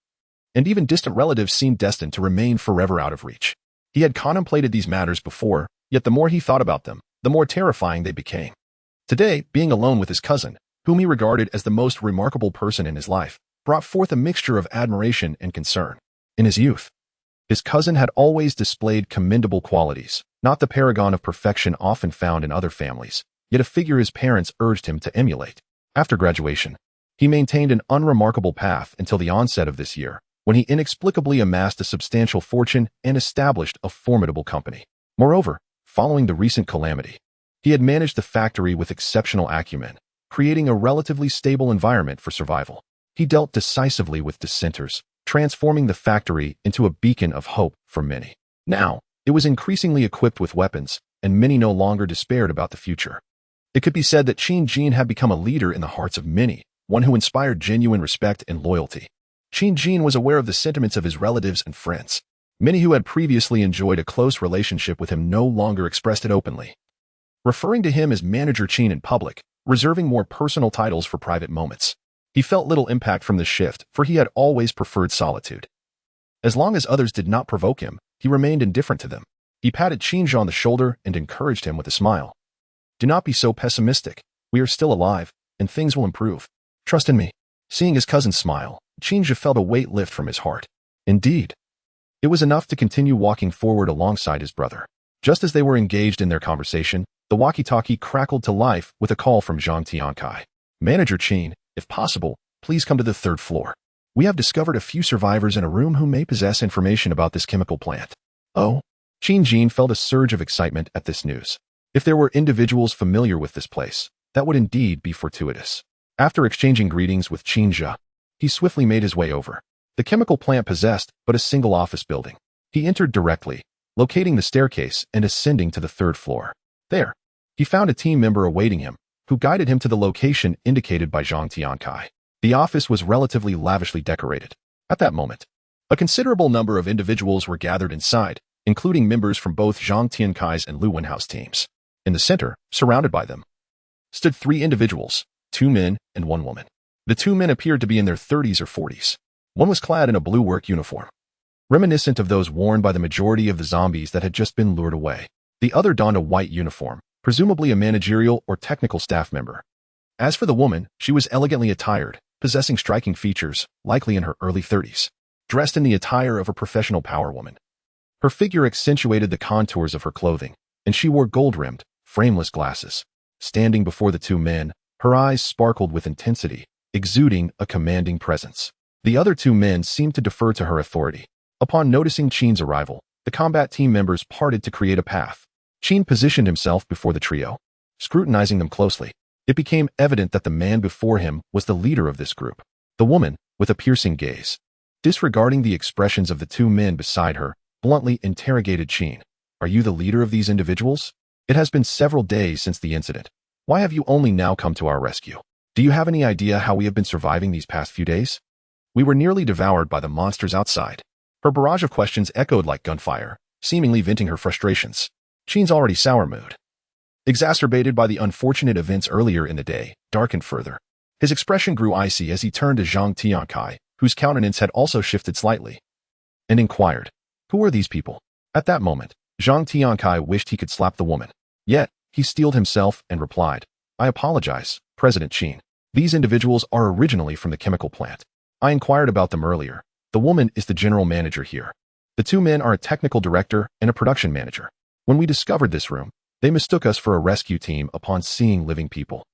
and even distant relatives seemed destined to remain forever out of reach. He had contemplated these matters before, yet the more he thought about them, the more terrifying they became. Today, being alone with his cousin, whom he regarded as the most remarkable person in his life, brought forth a mixture of admiration and concern. In his youth, his cousin had always displayed commendable qualities, not the paragon of perfection often found in other families, yet a figure his parents urged him to emulate. After graduation, he maintained an unremarkable path until the onset of this year, when he inexplicably amassed a substantial fortune and established a formidable company. Moreover, following the recent calamity, he had managed the factory with exceptional acumen, creating a relatively stable environment for survival. He dealt decisively with dissenters, transforming the factory into a beacon of hope for many. Now, it was increasingly equipped with weapons, and many no longer despaired about the future. It could be said that Qin Jin had become a leader in the hearts of many, one who inspired genuine respect and loyalty. Qin Jin was aware of the sentiments of his relatives and friends. Many who had previously enjoyed a close relationship with him no longer expressed it openly, referring to him as Manager Qin in public, reserving more personal titles for private moments. He felt little impact from this shift, for he had always preferred solitude. As long as others did not provoke him, he remained indifferent to them. He patted Qinja on the shoulder and encouraged him with a smile. Do not be so pessimistic. We are still alive, and things will improve. Trust in me. Seeing his cousin smile, Qinja felt a weight lift from his heart. Indeed, it was enough to continue walking forward alongside his brother. Just as they were engaged in their conversation, the walkie-talkie crackled to life with a call from Zhang Tiankai. Manager Qin, if possible, please come to the 3rd floor. We have discovered a few survivors in a room who may possess information about this chemical plant. Oh? Qin Jin felt a surge of excitement at this news. If there were individuals familiar with this place, that would indeed be fortuitous. After exchanging greetings with Qinja, he swiftly made his way over. The chemical plant possessed but a single office building. He entered directly, locating the staircase and ascending to the 3rd floor. There, he found a team member awaiting him, who guided him to the location indicated by Zhang Tiankai. The office was relatively lavishly decorated. At that moment, a considerable number of individuals were gathered inside, including members from both Zhang Tiankai's and Lu Wenhao's teams. In the center, surrounded by them, stood 3 individuals, 2 men and 1 woman. The 2 men appeared to be in their 30s or 40s. One was clad in a blue work uniform, reminiscent of those worn by the majority of the zombies that had just been lured away. The other donned a white uniform, presumably a managerial or technical staff member. As for the woman, she was elegantly attired, possessing striking features, likely in her early 30s, dressed in the attire of a professional power woman. Her figure accentuated the contours of her clothing, and she wore gold-rimmed, frameless glasses. Standing before the 2 men, her eyes sparkled with intensity, exuding a commanding presence. The other 2 men seemed to defer to her authority. Upon noticing Qin's arrival, the combat team members parted to create a path. Qin positioned himself before the trio, scrutinizing them closely. It became evident that the man before him was the leader of this group. The woman, with a piercing gaze, disregarding the expressions of the 2 men beside her, bluntly interrogated Qin. Are you the leader of these individuals? It has been several days since the incident. Why have you only now come to our rescue? Do you have any idea how we have been surviving these past few days? We were nearly devoured by the monsters outside. Her barrage of questions echoed like gunfire, seemingly venting her frustrations. Qin's already sour mood, exacerbated by the unfortunate events earlier in the day, darkened further. His expression grew icy as he turned to Zhang Tiankai, whose countenance had also shifted slightly, and inquired, who are these people? At that moment, Zhang Tiankai wished he could slap the woman. Yet, he steeled himself and replied, I apologize, President Qin. These individuals are originally from the chemical plant. I inquired about them earlier. The woman is the general manager here. The 2 men are a technical director and a production manager. When we discovered this room, they mistook us for a rescue team upon seeing living people.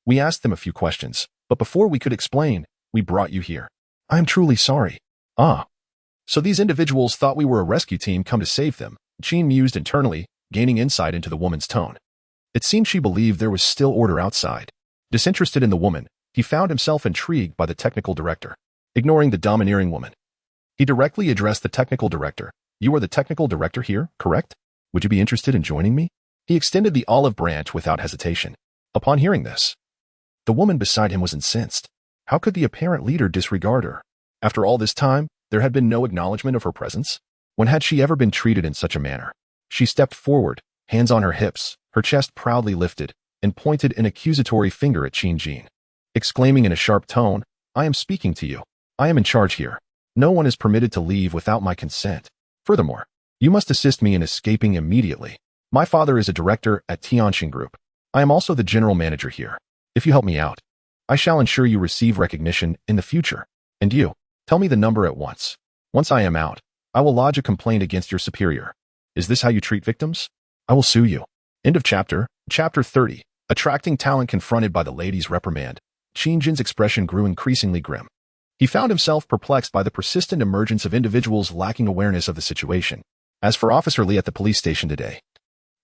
We asked them a few questions, but before we could explain, we brought you here. I am truly sorry. Ah. So these individuals thought we were a rescue team come to save them, Qin mused internally, gaining insight into the woman's tone. It seemed she believed there was still order outside. Disinterested in the woman, he found himself intrigued by the technical director. Ignoring the domineering woman, he directly addressed the technical director. You are the technical director here, correct? Would you be interested in joining me? He extended the olive branch without hesitation. Upon hearing this, the woman beside him was incensed. How could the apparent leader disregard her? After all this time, there had been no acknowledgement of her presence. When had she ever been treated in such a manner? She stepped forward, hands on her hips, her chest proudly lifted, and pointed an accusatory finger at Qin Jin, exclaiming in a sharp tone, "I am speaking to you. I am in charge here. No one is permitted to leave without my consent. Furthermore, you must assist me in escaping immediately. My father is a director at Tianxin Group. I am also the general manager here. If you help me out, I shall ensure you receive recognition in the future. And you, tell me the number at once. Once I am out, I will lodge a complaint against your superior. Is this how you treat victims? I will sue you." End of chapter. Chapter 30. Attracting talent. Confronted by the lady's reprimand, Qin Jin's expression grew increasingly grim. He found himself perplexed by the persistent emergence of individuals lacking awareness of the situation. As for Officer Li at the police station today,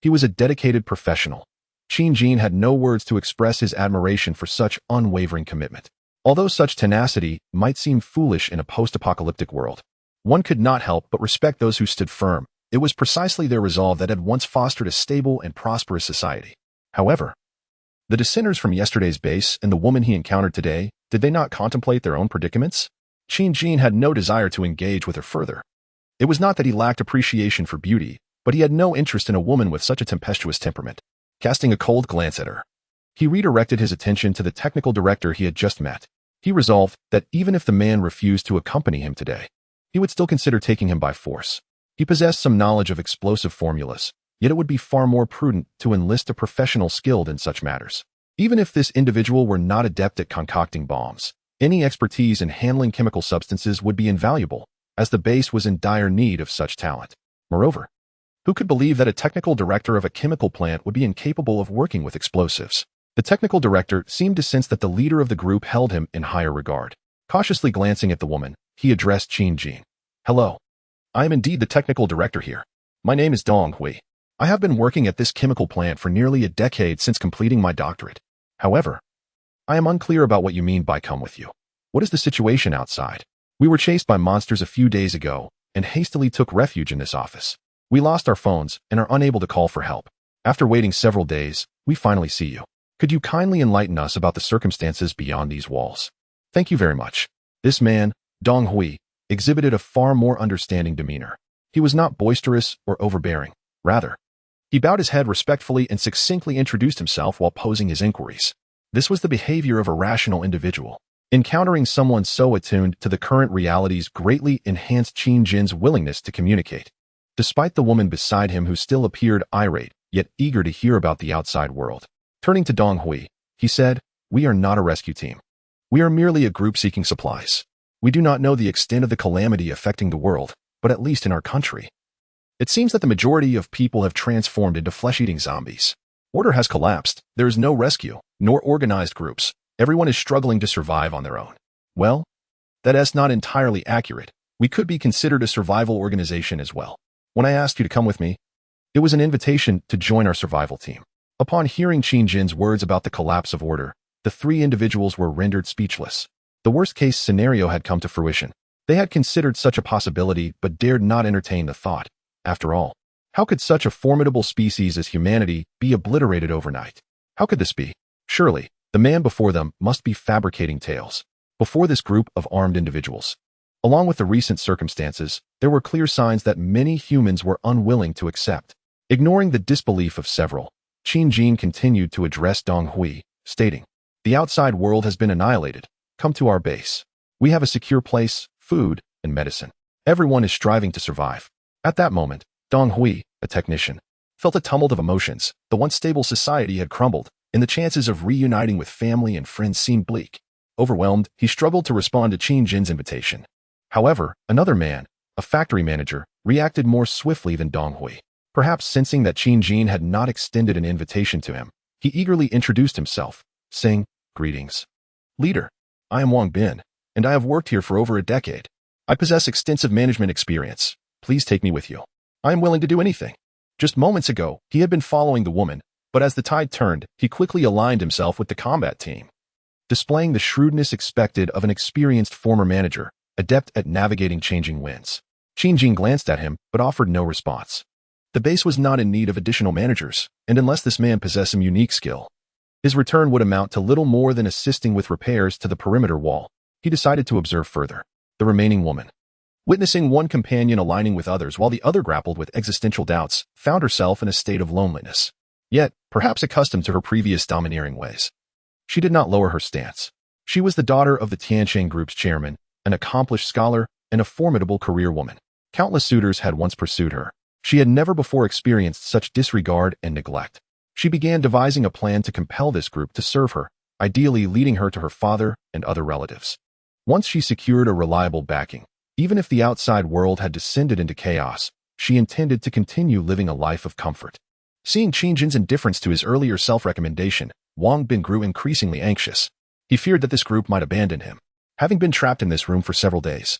he was a dedicated professional. Qin Jin had no words to express his admiration for such unwavering commitment. Although such tenacity might seem foolish in a post-apocalyptic world, one could not help but respect those who stood firm. It was precisely their resolve that had once fostered a stable and prosperous society. However, the dissenters from yesterday's base and the woman he encountered today, did they not contemplate their own predicaments? Qin Jin had no desire to engage with her further. It was not that he lacked appreciation for beauty, but he had no interest in a woman with such a tempestuous temperament. Casting a cold glance at her, he redirected his attention to the technical director he had just met. He resolved that even if the man refused to accompany him today, he would still consider taking him by force. He possessed some knowledge of explosive formulas, yet it would be far more prudent to enlist a professional skilled in such matters. Even if this individual were not adept at concocting bombs, any expertise in handling chemical substances would be invaluable, as the base was in dire need of such talent. Moreover, who could believe that a technical director of a chemical plant would be incapable of working with explosives? The technical director seemed to sense that the leader of the group held him in higher regard. Cautiously glancing at the woman, he addressed Qin Jin. "Hello. I am indeed the technical director here. My name is Dong Hui. I have been working at this chemical plant for nearly a decade since completing my doctorate. However, I am unclear about what you mean by come with you. What is the situation outside? We were chased by monsters a few days ago and hastily took refuge in this office. We lost our phones and are unable to call for help. After waiting several days, we finally see you. Could you kindly enlighten us about the circumstances beyond these walls? Thank you very much." This man, Dong Hui, exhibited a far more understanding demeanor. He was not boisterous or overbearing. Rather, he bowed his head respectfully and succinctly introduced himself while posing his inquiries. This was the behavior of a rational individual. Encountering someone so attuned to the current realities greatly enhanced Qin Jin's willingness to communicate. Despite the woman beside him who still appeared irate, yet eager to hear about the outside world. Turning to Dong Hui, he said, "We are not a rescue team. We are merely a group seeking supplies. We do not know the extent of the calamity affecting the world, but at least in our country, it seems that the majority of people have transformed into flesh-eating zombies. Order has collapsed. There is no rescue, nor organized groups. Everyone is struggling to survive on their own." Well, that is not entirely accurate. We could be considered a survival organization as well. When I asked you to come with me, it was an invitation to join our survival team. Upon hearing Qin Jin's words about the collapse of order, the three individuals were rendered speechless. The worst-case scenario had come to fruition. They had considered such a possibility but dared not entertain the thought. After all, how could such a formidable species as humanity be obliterated overnight? How could this be? Surely, the man before them must be fabricating tales. Before this group of armed individuals, along with the recent circumstances, there were clear signs that many humans were unwilling to accept. Ignoring the disbelief of several, Qin Jin continued to address Dong Hui, stating, "The outside world has been annihilated. Come to our base. We have a secure place, food, and medicine. Everyone is striving to survive." At that moment, Dong Hui, a technician, felt a tumult of emotions. The once stable society had crumbled, and the chances of reuniting with family and friends seemed bleak. Overwhelmed, he struggled to respond to Qin Jin's invitation. However, another man, a factory manager, reacted more swiftly than Dong Hui. Perhaps sensing that Qin Jin had not extended an invitation to him, he eagerly introduced himself, saying, "Greetings. Leader, I am Wang Bin, and I have worked here for over a decade. I possess extensive management experience. Please take me with you. I am willing to do anything." Just moments ago, he had been following the woman, but as the tide turned, he quickly aligned himself with the combat team. Displaying the shrewdness expected of an experienced former manager, adept at navigating changing winds. Qin Jin glanced at him, but offered no response. The base was not in need of additional managers, and unless this man possessed some unique skill, his return would amount to little more than assisting with repairs to the perimeter wall. He decided to observe further. The remaining woman, witnessing one companion aligning with others while the other grappled with existential doubts, found herself in a state of loneliness. Yet, perhaps accustomed to her previous domineering ways, she did not lower her stance. She was the daughter of the Tiansheng Group's chairman, an accomplished scholar, and a formidable career woman. Countless suitors had once pursued her. She had never before experienced such disregard and neglect. She began devising a plan to compel this group to serve her, ideally leading her to her father and other relatives. Once she secured a reliable backing, even if the outside world had descended into chaos, she intended to continue living a life of comfort. Seeing Qin Jin's indifference to his earlier self-recommendation, Wang Bin grew increasingly anxious. He feared that this group might abandon him, having been trapped in this room for several days.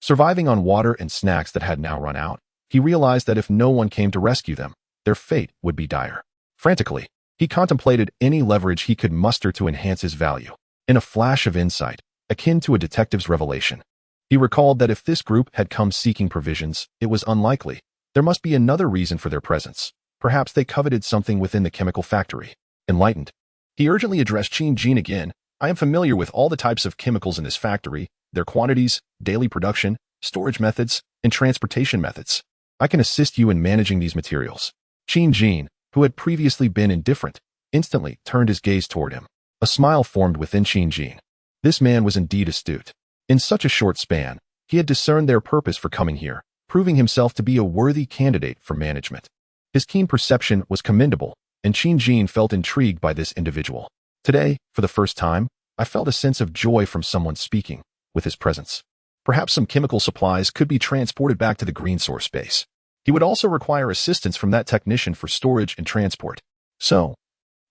Surviving on water and snacks that had now run out, he realized that if no one came to rescue them, their fate would be dire. Frantically, he contemplated any leverage he could muster to enhance his value. In a flash of insight, akin to a detective's revelation, he recalled that if this group had come seeking provisions, it was unlikely. There must be another reason for their presence. Perhaps they coveted something within the chemical factory. Enlightened, he urgently addressed Qin Jin again. I am familiar with all the types of chemicals in this factory, their quantities, daily production, storage methods, and transportation methods. I can assist you in managing these materials. Qin Jin, who had previously been indifferent, instantly turned his gaze toward him. A smile formed within Qin Jin. This man was indeed astute. In such a short span, he had discerned their purpose for coming here, proving himself to be a worthy candidate for management. His keen perception was commendable, and Qin Jin felt intrigued by this individual. Today, for the first time, I felt a sense of joy from someone speaking with his presence. Perhaps some chemical supplies could be transported back to the green source base. He would also require assistance from that technician for storage and transport. So,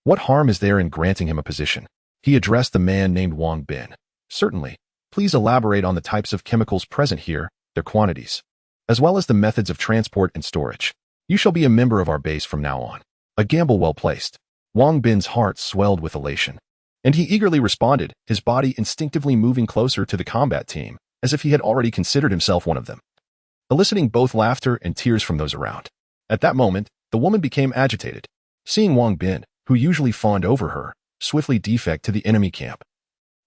what harm is there in granting him a position? He addressed the man named Wang Bin. Certainly. Please elaborate on the types of chemicals present here, their quantities, as well as the methods of transport and storage. You shall be a member of our base from now on. A gamble well placed. Wang Bin's heart swelled with elation, and he eagerly responded, his body instinctively moving closer to the combat team, as if he had already considered himself one of them, eliciting both laughter and tears from those around. At that moment, the woman became agitated, seeing Wang Bin, who usually fawned over her, swiftly defect to the enemy camp.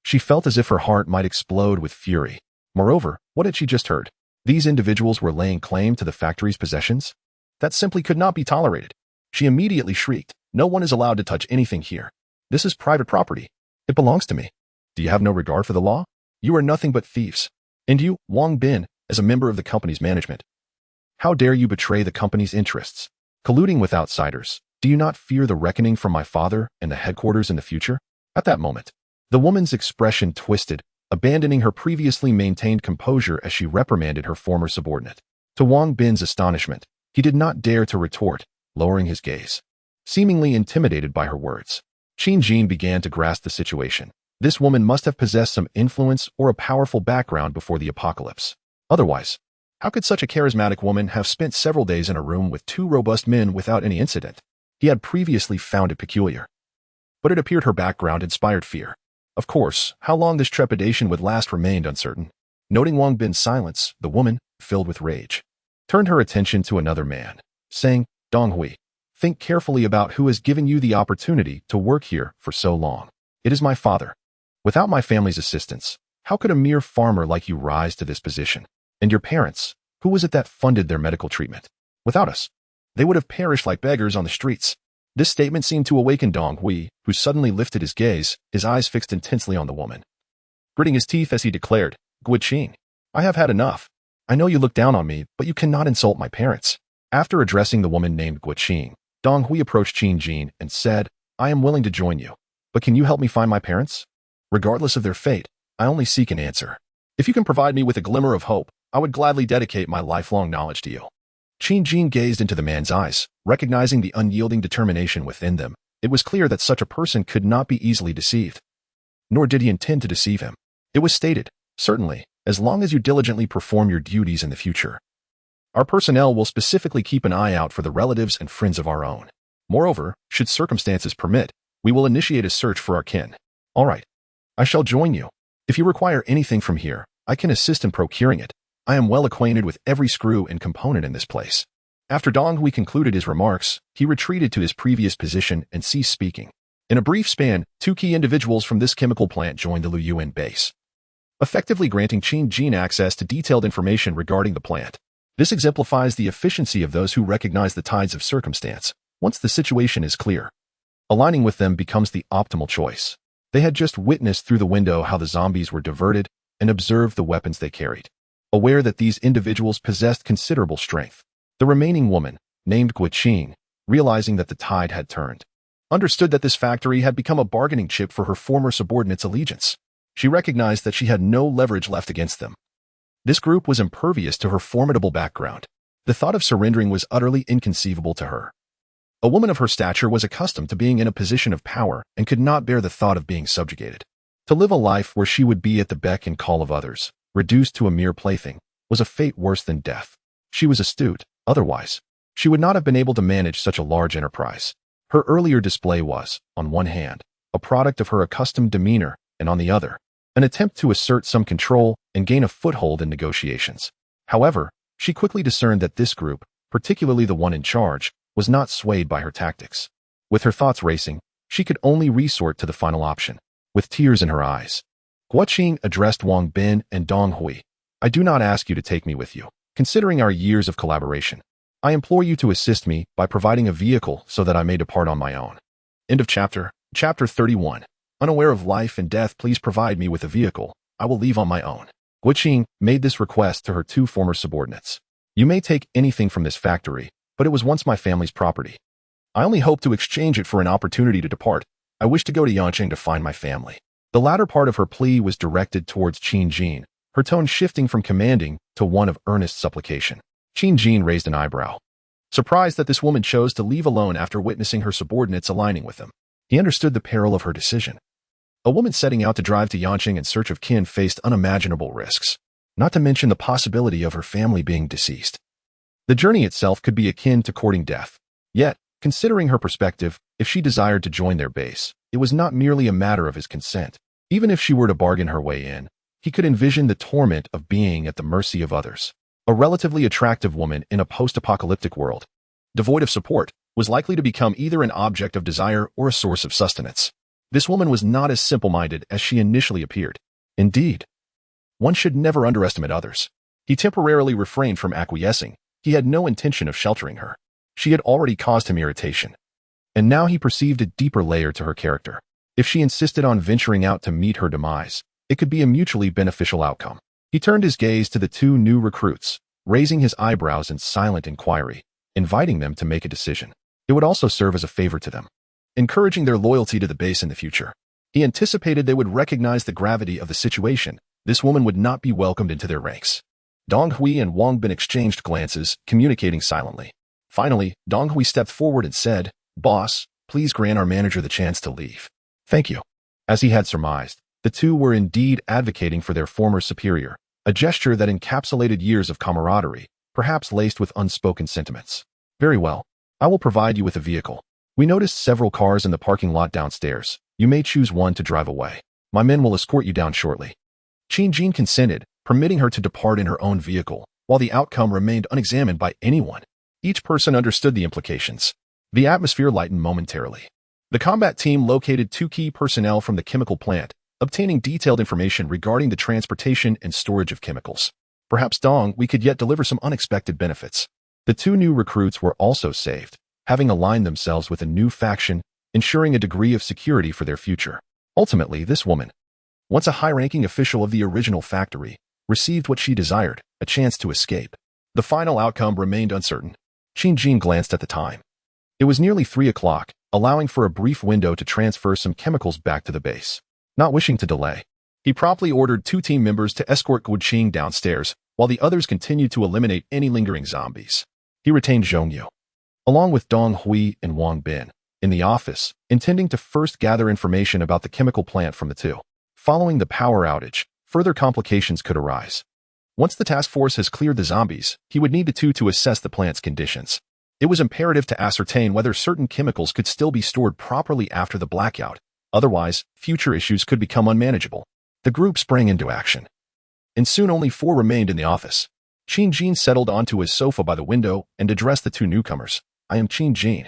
She felt as if her heart might explode with fury. Moreover, what had she just heard? These individuals were laying claim to the factory's possessions? That simply could not be tolerated. She immediately shrieked, "No one is allowed to touch anything here. This is private property. It belongs to me. Do you have no regard for the law? You are nothing but thieves. And you, Wang Bin, as a member of the company's management, how dare you betray the company's interests? Colluding with outsiders, do you not fear the reckoning from my father and the headquarters in the future?" At that moment, the woman's expression twisted, abandoning her previously maintained composure as she reprimanded her former subordinate. To Wang Bin's astonishment, he did not dare to retort, lowering his gaze, seemingly intimidated by her words. Qin Jin began to grasp the situation. This woman must have possessed some influence or a powerful background before the apocalypse. Otherwise, how could such a charismatic woman have spent several days in a room with two robust men without any incident? He had previously found it peculiar, but it appeared her background inspired fear. Of course, how long this trepidation would last remained uncertain. Noting Wang Bin's silence, the woman, filled with rage, turned her attention to another man, saying, "Dong Hui, think carefully about who has given you the opportunity to work here for so long. It is my father. Without my family's assistance, how could a mere farmer like you rise to this position? And your parents, who was it that funded their medical treatment? Without us, they would have perished like beggars on the streets." This statement seemed to awaken Dong Hui, who suddenly lifted his gaze, his eyes fixed intensely on the woman. Gritting his teeth as he declared, "Gui Qing, I have had enough. I know you look down on me, but you cannot insult my parents." After addressing the woman named Gui Qing, Dong Hui approached Qin Jin and said, "I am willing to join you, but can you help me find my parents? Regardless of their fate, I only seek an answer. If you can provide me with a glimmer of hope, I would gladly dedicate my lifelong knowledge to you." Qin Jin gazed into the man's eyes, recognizing the unyielding determination within them. It was clear that such a person could not be easily deceived. Nor did he intend to deceive him. It was stated, "Certainly, as long as you diligently perform your duties in the future, our personnel will specifically keep an eye out for the relatives and friends of our own. Moreover, should circumstances permit, we will initiate a search for our kin." "All right. I shall join you. If you require anything from here, I can assist in procuring it. I am well acquainted with every screw and component in this place." After Dong Hui concluded his remarks, he retreated to his previous position and ceased speaking. In a brief span, 2 key individuals from this chemical plant joined the Luyuan base, effectively granting Qin Jin access to detailed information regarding the plant. This exemplifies the efficiency of those who recognize the tides of circumstance. Once the situation is clear, aligning with them becomes the optimal choice. They had just witnessed through the window how the zombies were diverted and observed the weapons they carried. Aware that these individuals possessed considerable strength, the remaining woman, named Guiqing, realizing that the tide had turned, understood that this factory had become a bargaining chip for her former subordinates' allegiance. She recognized that she had no leverage left against them. This group was impervious to her formidable background. The thought of surrendering was utterly inconceivable to her. A woman of her stature was accustomed to being in a position of power and could not bear the thought of being subjugated. To live a life where she would be at the beck and call of others, reduced to a mere plaything, was a fate worse than death. She was astute. Otherwise, she would not have been able to manage such a large enterprise. Her earlier display was, on one hand, a product of her accustomed demeanor, and on the other, an attempt to assert some control and gain a foothold in negotiations. However, she quickly discerned that this group, particularly the one in charge, was not swayed by her tactics. With her thoughts racing, she could only resort to the final option. With tears in her eyes, Guiqing addressed Wang Bin and Dong Hui. "I do not ask you to take me with you. Considering our years of collaboration, I implore you to assist me by providing a vehicle so that I may depart on my own." End of chapter. Chapter 31. Unaware of life and death, please provide me with a vehicle. I will leave on my own. Guiqing made this request to her 2 former subordinates. "You may take anything from this factory, but it was once my family's property. I only hope to exchange it for an opportunity to depart. I wish to go to Yanqing to find my family." The latter part of her plea was directed towards Qin Jin, her tone shifting from commanding to one of earnest supplication. Qin Jin raised an eyebrow, surprised that this woman chose to leave alone after witnessing her subordinates aligning with them. He understood the peril of her decision. A woman setting out to drive to Yanqing in search of kin faced unimaginable risks, not to mention the possibility of her family being deceased. The journey itself could be akin to courting death. Yet, considering her perspective, if she desired to join their base, it was not merely a matter of his consent. Even if she were to bargain her way in, he could envision the torment of being at the mercy of others. A relatively attractive woman in a post-apocalyptic world, devoid of support, was likely to become either an object of desire or a source of sustenance. This woman was not as simple-minded as she initially appeared. Indeed, one should never underestimate others. He temporarily refrained from acquiescing. He had no intention of sheltering her. She had already caused him irritation. And now he perceived a deeper layer to her character. If she insisted on venturing out to meet her demise, it could be a mutually beneficial outcome. He turned his gaze to the 2 new recruits, raising his eyebrows in silent inquiry, inviting them to make a decision. It would also serve as a favor to them, encouraging their loyalty to the base in the future. He anticipated they would recognize the gravity of the situation. This woman would not be welcomed into their ranks. Dong Hui and Wang Bin exchanged glances, communicating silently. Finally, Dong Hui stepped forward and said, "Boss, please grant our manager the chance to leave." "Thank you." As he had surmised, the 2 were indeed advocating for their former superior, a gesture that encapsulated years of camaraderie, perhaps laced with unspoken sentiments. "Very well. I will provide you with a vehicle. We noticed several cars in the parking lot downstairs. You may choose one to drive away. My men will escort you down shortly." Qin Jin consented, permitting her to depart in her own vehicle, while the outcome remained unexamined by anyone. Each person understood the implications. The atmosphere lightened momentarily. The combat team located 2 key personnel from the chemical plant, obtaining detailed information regarding the transportation and storage of chemicals. Perhaps Dong Hui could yet deliver some unexpected benefits. The 2 new recruits were also saved, having aligned themselves with a new faction, ensuring a degree of security for their future. Ultimately, this woman, once a high-ranking official of the original factory, received what she desired, a chance to escape. The final outcome remained uncertain. Qin Jin glanced at the time. It was nearly 3 o'clock, allowing for a brief window to transfer some chemicals back to the base. Not wishing to delay, he promptly ordered 2 team members to escort Guiqing downstairs, while the others continued to eliminate any lingering zombies. He retained Zhongyu, along with Dong Hui and Wang Bin, in the office, intending to first gather information about the chemical plant from the 2. Following the power outage, further complications could arise. Once the task force has cleared the zombies, he would need the 2 to assess the plant's conditions. It was imperative to ascertain whether certain chemicals could still be stored properly after the blackout. Otherwise, future issues could become unmanageable. The group sprang into action, and soon only 4 remained in the office. Qin Jin settled onto his sofa by the window and addressed the two newcomers. I am Qin Jin,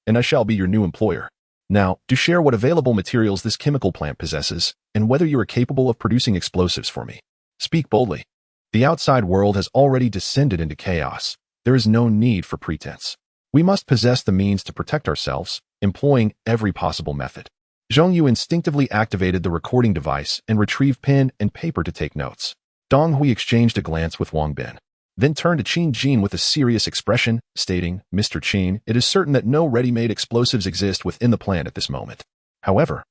and I shall be your new employer. Now, do share what available materials this chemical plant possesses, and whether you are capable of producing explosives for me. Speak boldly. The outside world has already descended into chaos. There is no need for pretense. We must possess the means to protect ourselves, employing every possible method. Zhong Yu instinctively activated the recording device and retrieved pen and paper to take notes. Dong Hui exchanged a glance with Wang Bin, then turned to Qin Jin with a serious expression, stating, Mr. Qin, it is certain that no ready-made explosives exist within the plant at this moment. However,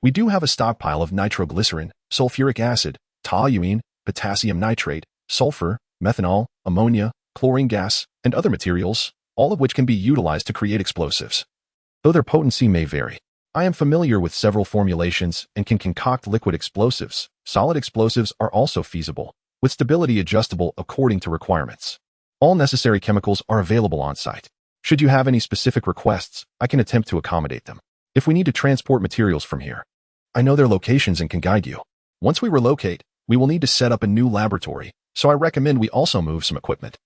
we do have a stockpile of nitroglycerin, sulfuric acid, toluene, potassium nitrate, sulfur, methanol, ammonia, chlorine gas, and other materials, all of which can be utilized to create explosives. Though their potency may vary, I am familiar with several formulations and can concoct liquid explosives. Solid explosives are also feasible, with stability adjustable according to requirements. All necessary chemicals are available on site. Should you have any specific requests, I can attempt to accommodate them. If we need to transport materials from here, I know their locations and can guide you. Once we relocate, we will need to set up a new laboratory, so I recommend we also move some equipment.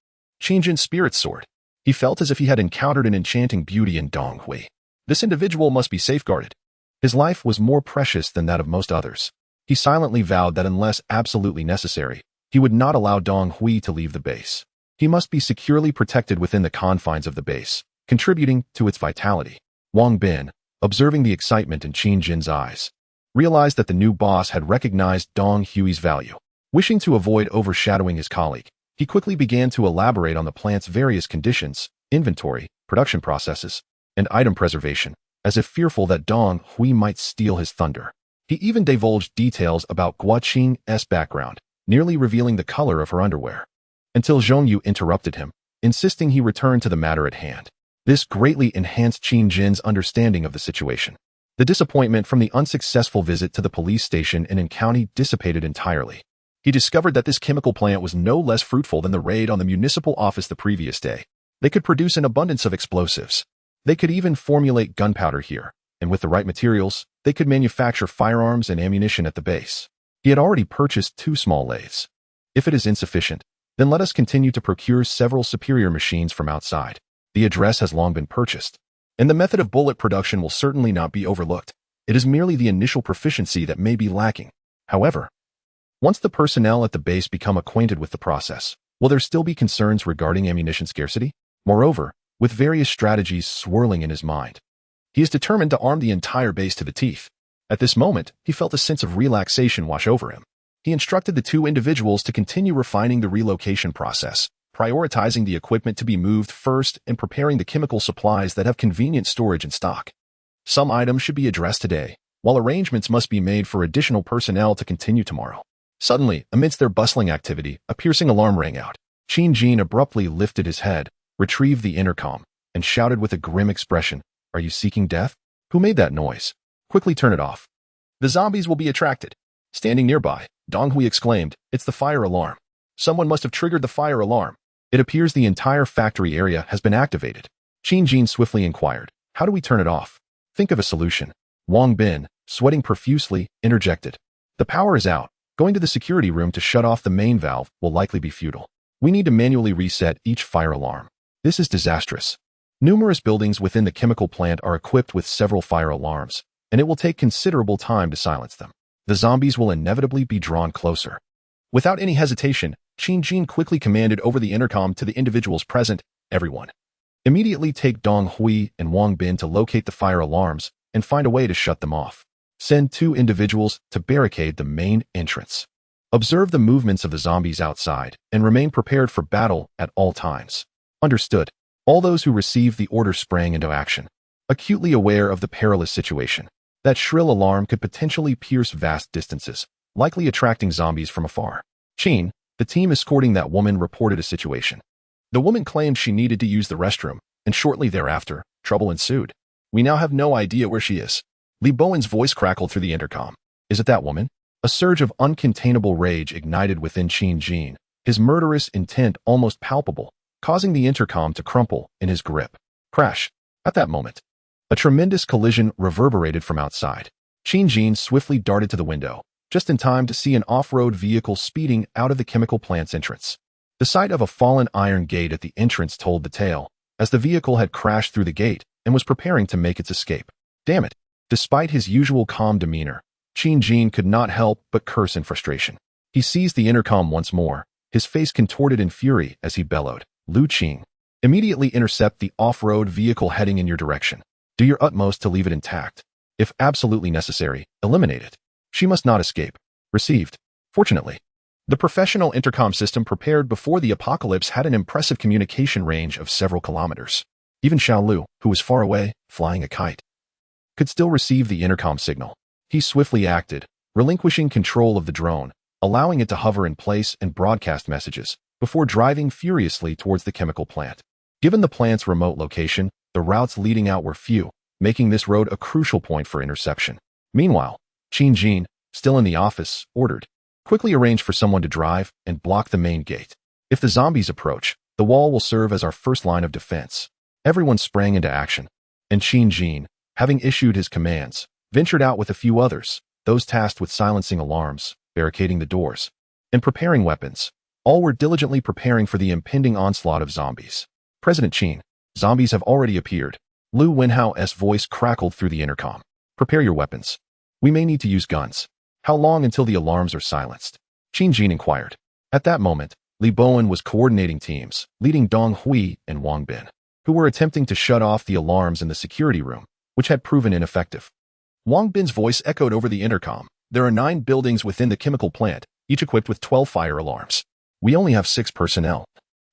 Qin Jin's spirit soared. He felt as if he had encountered an enchanting beauty in Dong Hui. This individual must be safeguarded. His life was more precious than that of most others. He silently vowed that unless absolutely necessary, he would not allow Dong Hui to leave the base. He must be securely protected within the confines of the base, contributing to its vitality. Wang Bin, observing the excitement in Qin Jin's eyes, realized that the new boss had recognized Dong Hui's value. Wishing to avoid overshadowing his colleague, he quickly began to elaborate on the plant's various conditions, inventory, production processes, and item preservation, as if fearful that Dong Hui might steal his thunder. He even divulged details about Gua Qing's background, nearly revealing the color of her underwear, until Zhong Yu interrupted him, insisting he return to the matter at hand. This greatly enhanced Qin Jin's understanding of the situation. The disappointment from the unsuccessful visit to the police station in An County dissipated entirely. He discovered that this chemical plant was no less fruitful than the raid on the municipal office the previous day. They could produce an abundance of explosives. They could even formulate gunpowder here, and with the right materials, they could manufacture firearms and ammunition at the base. He had already purchased 2 small lathes. If it is insufficient, then let us continue to procure several superior machines from outside. The address has long been purchased, and the method of bullet production will certainly not be overlooked. It is merely the initial proficiency that may be lacking. However, once the personnel at the base become acquainted with the process, will there still be concerns regarding ammunition scarcity? Moreover, with various strategies swirling in his mind, he is determined to arm the entire base to the teeth. At this moment, he felt a sense of relaxation wash over him. He instructed the 2 individuals to continue refining the relocation process, prioritizing the equipment to be moved first and preparing the chemical supplies that have convenient storage and stock. Some items should be addressed today, while arrangements must be made for additional personnel to continue tomorrow. Suddenly, amidst their bustling activity, a piercing alarm rang out. Qin Jin abruptly lifted his head, retrieved the intercom, and shouted with a grim expression, "Are you seeking death? Who made that noise? Quickly turn it off. The zombies will be attracted." Standing nearby, Dong Hui exclaimed, "It's the fire alarm. Someone must have triggered the fire alarm. It appears the entire factory area has been activated." Qin Jin swiftly inquired, "How do we turn it off?" "Think of a solution." Wang Bin, sweating profusely, interjected, "The power is out. Going to the security room to shut off the main valve will likely be futile. We need to manually reset each fire alarm. This is disastrous. Numerous buildings within the chemical plant are equipped with several fire alarms, and it will take considerable time to silence them. The zombies will inevitably be drawn closer." Without any hesitation, Qin Jin quickly commanded over the intercom to the individuals present, "Everyone, immediately take Dong Hui and Wang Bin to locate the fire alarms and find a way to shut them off. Send 2 individuals to barricade the main entrance. Observe the movements of the zombies outside and remain prepared for battle at all times." Understood. All those who received the order sprang into action, acutely aware of the perilous situation. That shrill alarm could potentially pierce vast distances, likely attracting zombies from afar. Qin, the team escorting that woman, reported a situation. The woman claimed she needed to use the restroom, and shortly thereafter, trouble ensued. "We now have no idea where she is." Li Bowen's voice crackled through the intercom. "Is it that woman?" A surge of uncontainable rage ignited within Qin Jin, his murderous intent almost palpable, causing the intercom to crumple in his grip. Crash! At that moment, a tremendous collision reverberated from outside. Qin Jin swiftly darted to the window, just in time to see an off-road vehicle speeding out of the chemical plant's entrance. The sight of a fallen iron gate at the entrance told the tale, as the vehicle had crashed through the gate and was preparing to make its escape. Damn it! Despite his usual calm demeanor, Qin Jin could not help but curse in frustration. He seized the intercom once more, his face contorted in fury as he bellowed, "Lu Qing, immediately intercept the off-road vehicle heading in your direction. Do your utmost to leave it intact. If absolutely necessary, eliminate it. She must not escape." Received. Fortunately, the professional intercom system prepared before the apocalypse had an impressive communication range of several kilometers. Even Xiao Lu, who was far away, flying a kite, could still receive the intercom signal. He swiftly acted, relinquishing control of the drone, allowing it to hover in place and broadcast messages, before driving furiously towards the chemical plant. Given the plant's remote location, the routes leading out were few, making this road a crucial point for interception. Meanwhile, Qin Jin, still in the office, ordered, "Quickly arrange for someone to drive and block the main gate. If the zombies approach, the wall will serve as our first line of defense." Everyone sprang into action, and Qin Jin, having issued his commands, ventured out with a few others, those tasked with silencing alarms, barricading the doors, and preparing weapons. All were diligently preparing for the impending onslaught of zombies. "President Qin, zombies have already appeared." Lu Wenhao's voice crackled through the intercom. "Prepare your weapons. We may need to use guns." "How long until the alarms are silenced?" Qin Jin inquired. At that moment, Li Bowen was coordinating teams, leading Dong Hui and Wang Bin, who were attempting to shut off the alarms in the security room, which had proven ineffective. Wang Bin's voice echoed over the intercom. "There are 9 buildings within the chemical plant, each equipped with 12 fire alarms. We only have 6 personnel,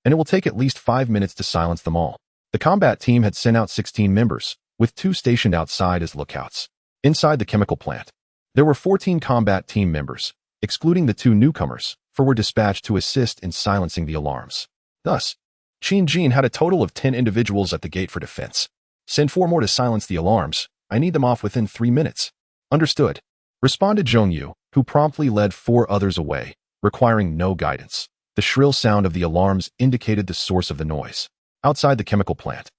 and it will take at least 5 minutes to silence them all." The combat team had sent out 16 members, with 2 stationed outside as lookouts. Inside the chemical plant, there were 14 combat team members, excluding the 2 newcomers, for were dispatched to assist in silencing the alarms. Thus, Qin Jin had a total of 10 individuals at the gate for defense. "Send 4 more to silence the alarms. I need them off within 3 minutes. "Understood," responded Zhong Yu, who promptly led 4 others away, requiring no guidance. The shrill sound of the alarms indicated the source of the noise. Outside the chemical plant,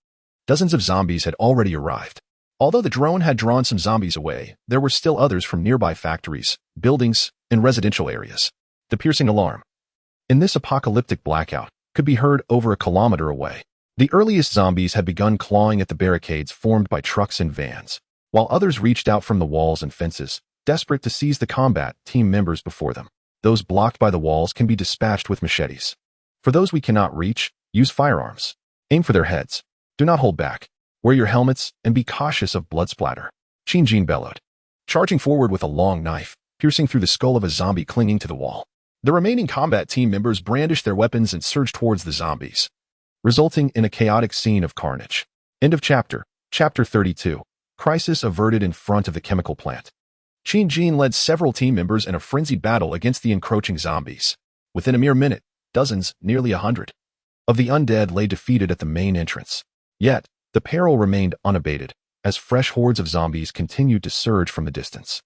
dozens of zombies had already arrived. Although the drone had drawn some zombies away, there were still others from nearby factories, buildings, and residential areas. The piercing alarm, in this apocalyptic blackout, could be heard over a kilometer away. The earliest zombies had begun clawing at the barricades formed by trucks and vans, while others reached out from the walls and fences, desperate to seize the combat team members before them. Those blocked by the walls can be dispatched with machetes. For those we cannot reach, use firearms. Aim for their heads. Do not hold back. Wear your helmets and be cautious of blood splatter. Qin Jin bellowed, charging forward with a long knife, piercing through the skull of a zombie clinging to the wall. The remaining combat team members brandished their weapons and surged towards the zombies, resulting in a chaotic scene of carnage. End of chapter. Chapter 32. Crisis averted in front of the chemical plant. Qin Jin led several team members in a frenzied battle against the encroaching zombies. Within a mere minute, dozens, nearly 100, of the undead lay defeated at the main entrance. Yet, the peril remained unabated, as fresh hordes of zombies continued to surge from the distance.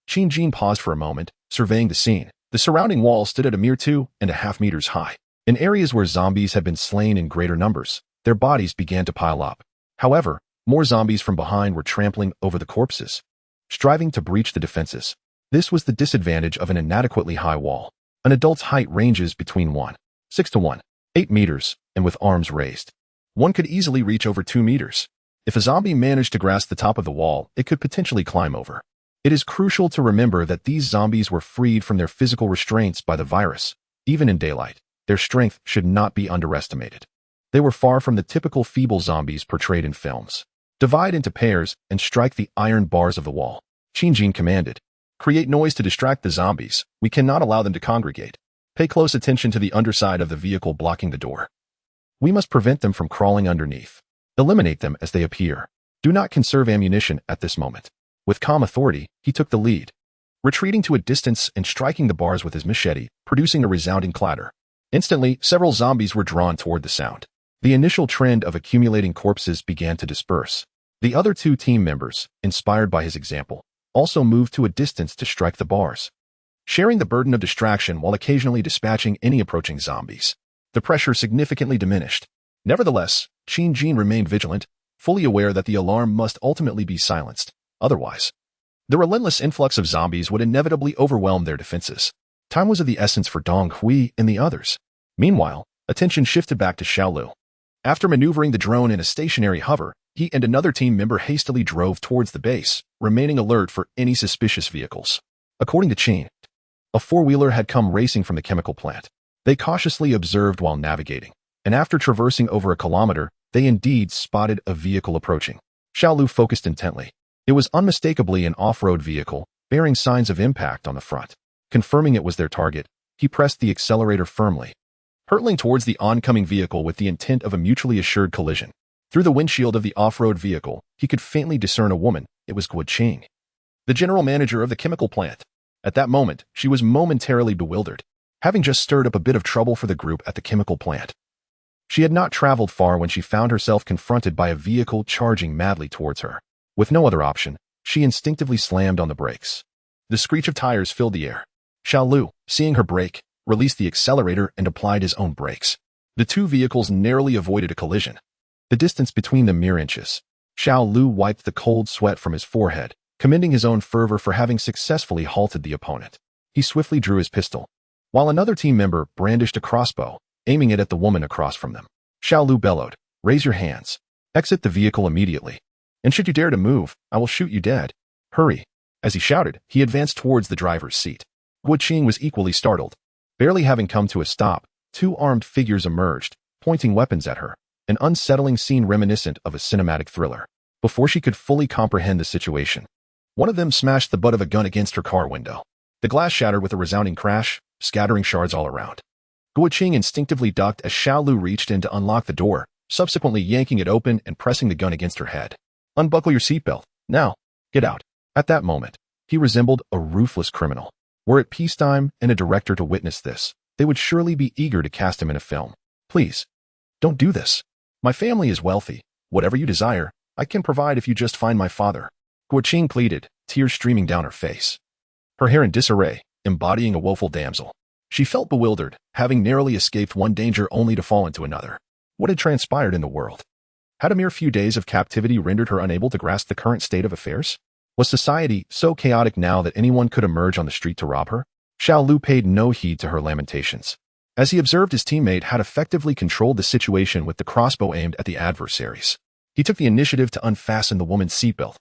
Qin Jin paused for a moment, surveying the scene. The surrounding wall stood at a mere 2.5 meters high. In areas where zombies had been slain in greater numbers, their bodies began to pile up. However, more zombies from behind were trampling over the corpses, striving to breach the defenses. This was the disadvantage of an inadequately high wall. An adult's height ranges between 1.6 to 1.8 meters, and with arms raised, one could easily reach over 2 meters. If a zombie managed to grasp the top of the wall, it could potentially climb over. It is crucial to remember that these zombies were freed from their physical restraints by the virus. Even in daylight, their strength should not be underestimated. They were far from the typical feeble zombies portrayed in films. "Divide into pairs and strike the iron bars of the wall," Qin Jin commanded. "Create noise to distract the zombies. We cannot allow them to congregate. Pay close attention to the underside of the vehicle blocking the door. We must prevent them from crawling underneath. Eliminate them as they appear. Do not conserve ammunition at this moment." With calm authority, he took the lead, retreating to a distance and striking the bars with his machete, producing a resounding clatter. Instantly, several zombies were drawn toward the sound. The initial trend of accumulating corpses began to disperse. The other 2 team members, inspired by his example, also moved to a distance to strike the bars, sharing the burden of distraction while occasionally dispatching any approaching zombies. The pressure significantly diminished. Nevertheless, Qin Jin remained vigilant, fully aware that the alarm must ultimately be silenced. Otherwise, the relentless influx of zombies would inevitably overwhelm their defenses. Time was of the essence for Dong Hui and the others. Meanwhile, attention shifted back to Xiaolu. After maneuvering the drone in a stationary hover, he and another team member hastily drove towards the base, remaining alert for any suspicious vehicles. According to Qin, a four-wheeler had come racing from the chemical plant. They cautiously observed while navigating, and after traversing over a kilometer, they indeed spotted a vehicle approaching. Xiaolu focused intently. It was unmistakably an off-road vehicle, bearing signs of impact on the front. Confirming it was their target, he pressed the accelerator firmly, hurtling towards the oncoming vehicle with the intent of a mutually assured collision. Through the windshield of the off-road vehicle, he could faintly discern a woman. It was Guoqing, the general manager of the chemical plant. At that moment, she was momentarily bewildered, having just stirred up a bit of trouble for the group at the chemical plant. She had not traveled far when she found herself confronted by a vehicle charging madly towards her. With no other option, she instinctively slammed on the brakes. The screech of tires filled the air. Xiaolu, seeing her brake, released the accelerator and applied his own brakes. The two vehicles narrowly avoided a collision. The distance between them mere inches. Xiaolu wiped the cold sweat from his forehead, commending his own fervor for having successfully halted the opponent. He swiftly drew his pistol, while another team member brandished a crossbow, aiming it at the woman across from them. Xiaolu bellowed, "Raise your hands. Exit the vehicle immediately. And should you dare to move, I will shoot you dead. Hurry." As he shouted, he advanced towards the driver's seat. Guoqing was equally startled. Barely having come to a stop, two armed figures emerged, pointing weapons at her, an unsettling scene reminiscent of a cinematic thriller. Before she could fully comprehend the situation, one of them smashed the butt of a gun against her car window. The glass shattered with a resounding crash, scattering shards all around. Guoqing instinctively ducked as Xiaolu reached in to unlock the door, subsequently yanking it open and pressing the gun against her head. "Unbuckle your seatbelt. Now, get out." At that moment, he resembled a ruthless criminal. Were it peacetime and a director to witness this, they would surely be eager to cast him in a film. "Please, don't do this. My family is wealthy. Whatever you desire, I can provide if you just find my father." Guoqing pleaded, tears streaming down her face. Her hair in disarray, embodying a woeful damsel. She felt bewildered, having narrowly escaped one danger only to fall into another. What had transpired in the world? Had a mere few days of captivity rendered her unable to grasp the current state of affairs? Was society so chaotic now that anyone could emerge on the street to rob her? Xiaolu paid no heed to her lamentations, as he observed his teammate had effectively controlled the situation with the crossbow aimed at the adversaries. He took the initiative to unfasten the woman's seatbelt,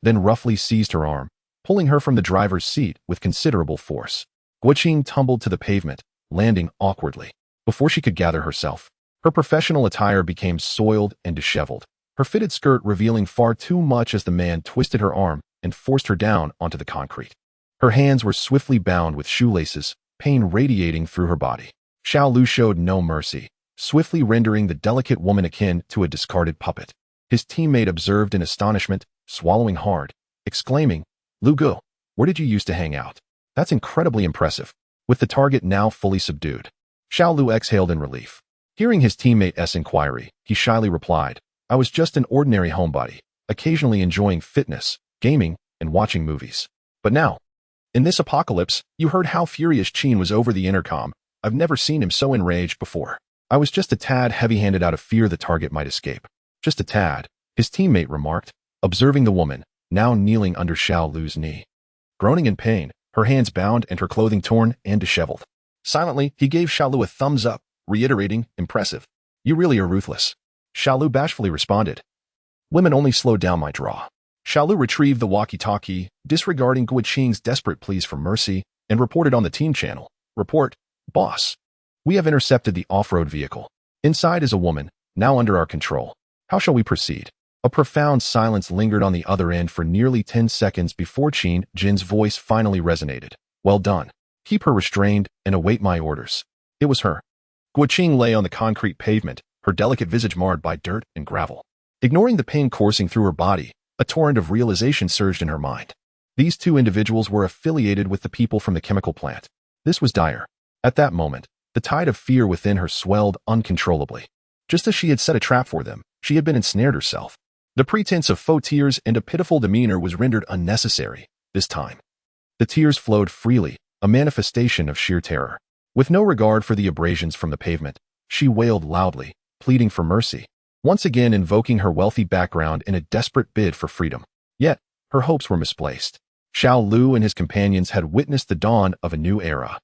then roughly seized her arm, pulling her from the driver's seat with considerable force. Guoqing tumbled to the pavement, landing awkwardly. Before she could gather herself, her professional attire became soiled and disheveled, her fitted skirt revealing far too much as the man twisted her arm and forced her down onto the concrete. Her hands were swiftly bound with shoelaces, pain radiating through her body. Xiaolu showed no mercy, swiftly rendering the delicate woman akin to a discarded puppet. His teammate observed in astonishment, swallowing hard, exclaiming, "Lu Gu, where did you used to hang out? That's incredibly impressive." With the target now fully subdued, Xiaolu exhaled in relief. Hearing his teammate's inquiry, he shyly replied, "I was just an ordinary homebody, occasionally enjoying fitness, gaming, and watching movies. But now, in this apocalypse, you heard how furious Qin was over the intercom. I've never seen him so enraged before. I was just a tad heavy-handed out of fear the target might escape." "Just a tad," his teammate remarked, observing the woman, now kneeling under Xiaolu's knee. Groaning in pain, her hands bound and her clothing torn and disheveled. Silently, he gave Xiaolu a thumbs up, reiterating, "Impressive. You really are ruthless." Xiaolu bashfully responded, "Women only slow down my draw." Xiaolu retrieved the walkie-talkie, disregarding Guoqing's desperate pleas for mercy, and reported on the team channel. "Report, boss. We have intercepted the off-road vehicle. Inside is a woman, now under our control. How shall we proceed?" A profound silence lingered on the other end for nearly 10 seconds before Jin's voice finally resonated. "Well done. Keep her restrained and await my orders." It was her. Guoqing lay on the concrete pavement, her delicate visage marred by dirt and gravel. Ignoring the pain coursing through her body, a torrent of realization surged in her mind. These two individuals were affiliated with the people from the chemical plant. This was dire. At that moment, the tide of fear within her swelled uncontrollably. Just as she had set a trap for them, she had been ensnared herself. The pretense of faux tears and a pitiful demeanor was rendered unnecessary, this time. The tears flowed freely, a manifestation of sheer terror. With no regard for the abrasions from the pavement, she wailed loudly, pleading for mercy, once again invoking her wealthy background in a desperate bid for freedom. Yet, her hopes were misplaced. Xiaolu and his companions had witnessed the dawn of a new era.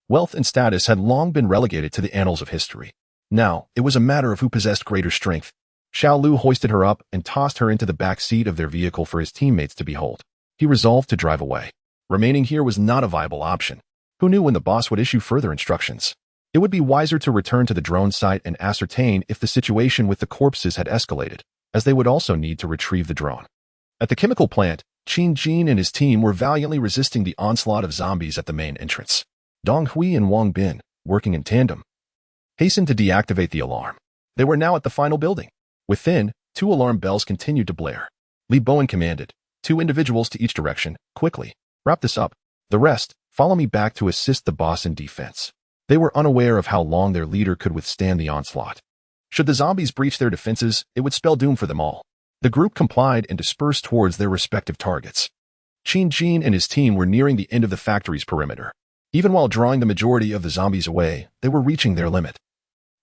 Wealth and status had long been relegated to the annals of history. Now, it was a matter of who possessed greater strength. Xiao Lu hoisted her up and tossed her into the back seat of their vehicle for his teammates to behold. He resolved to drive away. Remaining here was not a viable option. Who knew when the boss would issue further instructions? It would be wiser to return to the drone site and ascertain if the situation with the corpses had escalated, as they would also need to retrieve the drone. At the chemical plant, Qin Jin and his team were valiantly resisting the onslaught of zombies at the main entrance. Dong Hui and Wang Bin, working in tandem, hastened to deactivate the alarm. They were now at the final building. Within, 2 alarm bells continued to blare. Li Bowen commanded, 2 individuals to each direction, quickly. Wrap this up. The rest, follow me back to assist the boss in defense. They were unaware of how long their leader could withstand the onslaught. Should the zombies breach their defenses, it would spell doom for them all. The group complied and dispersed towards their respective targets. Qin Jin and his team were nearing the end of the factory's perimeter. Even while drawing the majority of the zombies away, they were reaching their limit.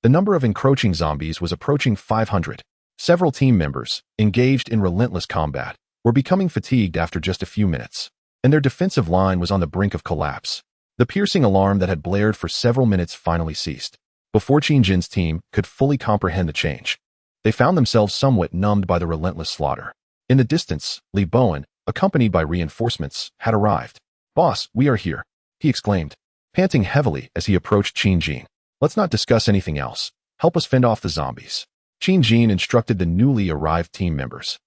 The number of encroaching zombies was approaching 500. Several team members, engaged in relentless combat, were becoming fatigued after just a few minutes, and their defensive line was on the brink of collapse. The piercing alarm that had blared for several minutes finally ceased. Before Qin Jin's team could fully comprehend the change, they found themselves somewhat numbed by the relentless slaughter. In the distance, Li Bowen, accompanied by reinforcements, had arrived. "Boss, we are here," he exclaimed, panting heavily as he approached Qin Jin. "Let's not discuss anything else. Help us fend off the zombies." Qin Jin instructed the newly arrived team members.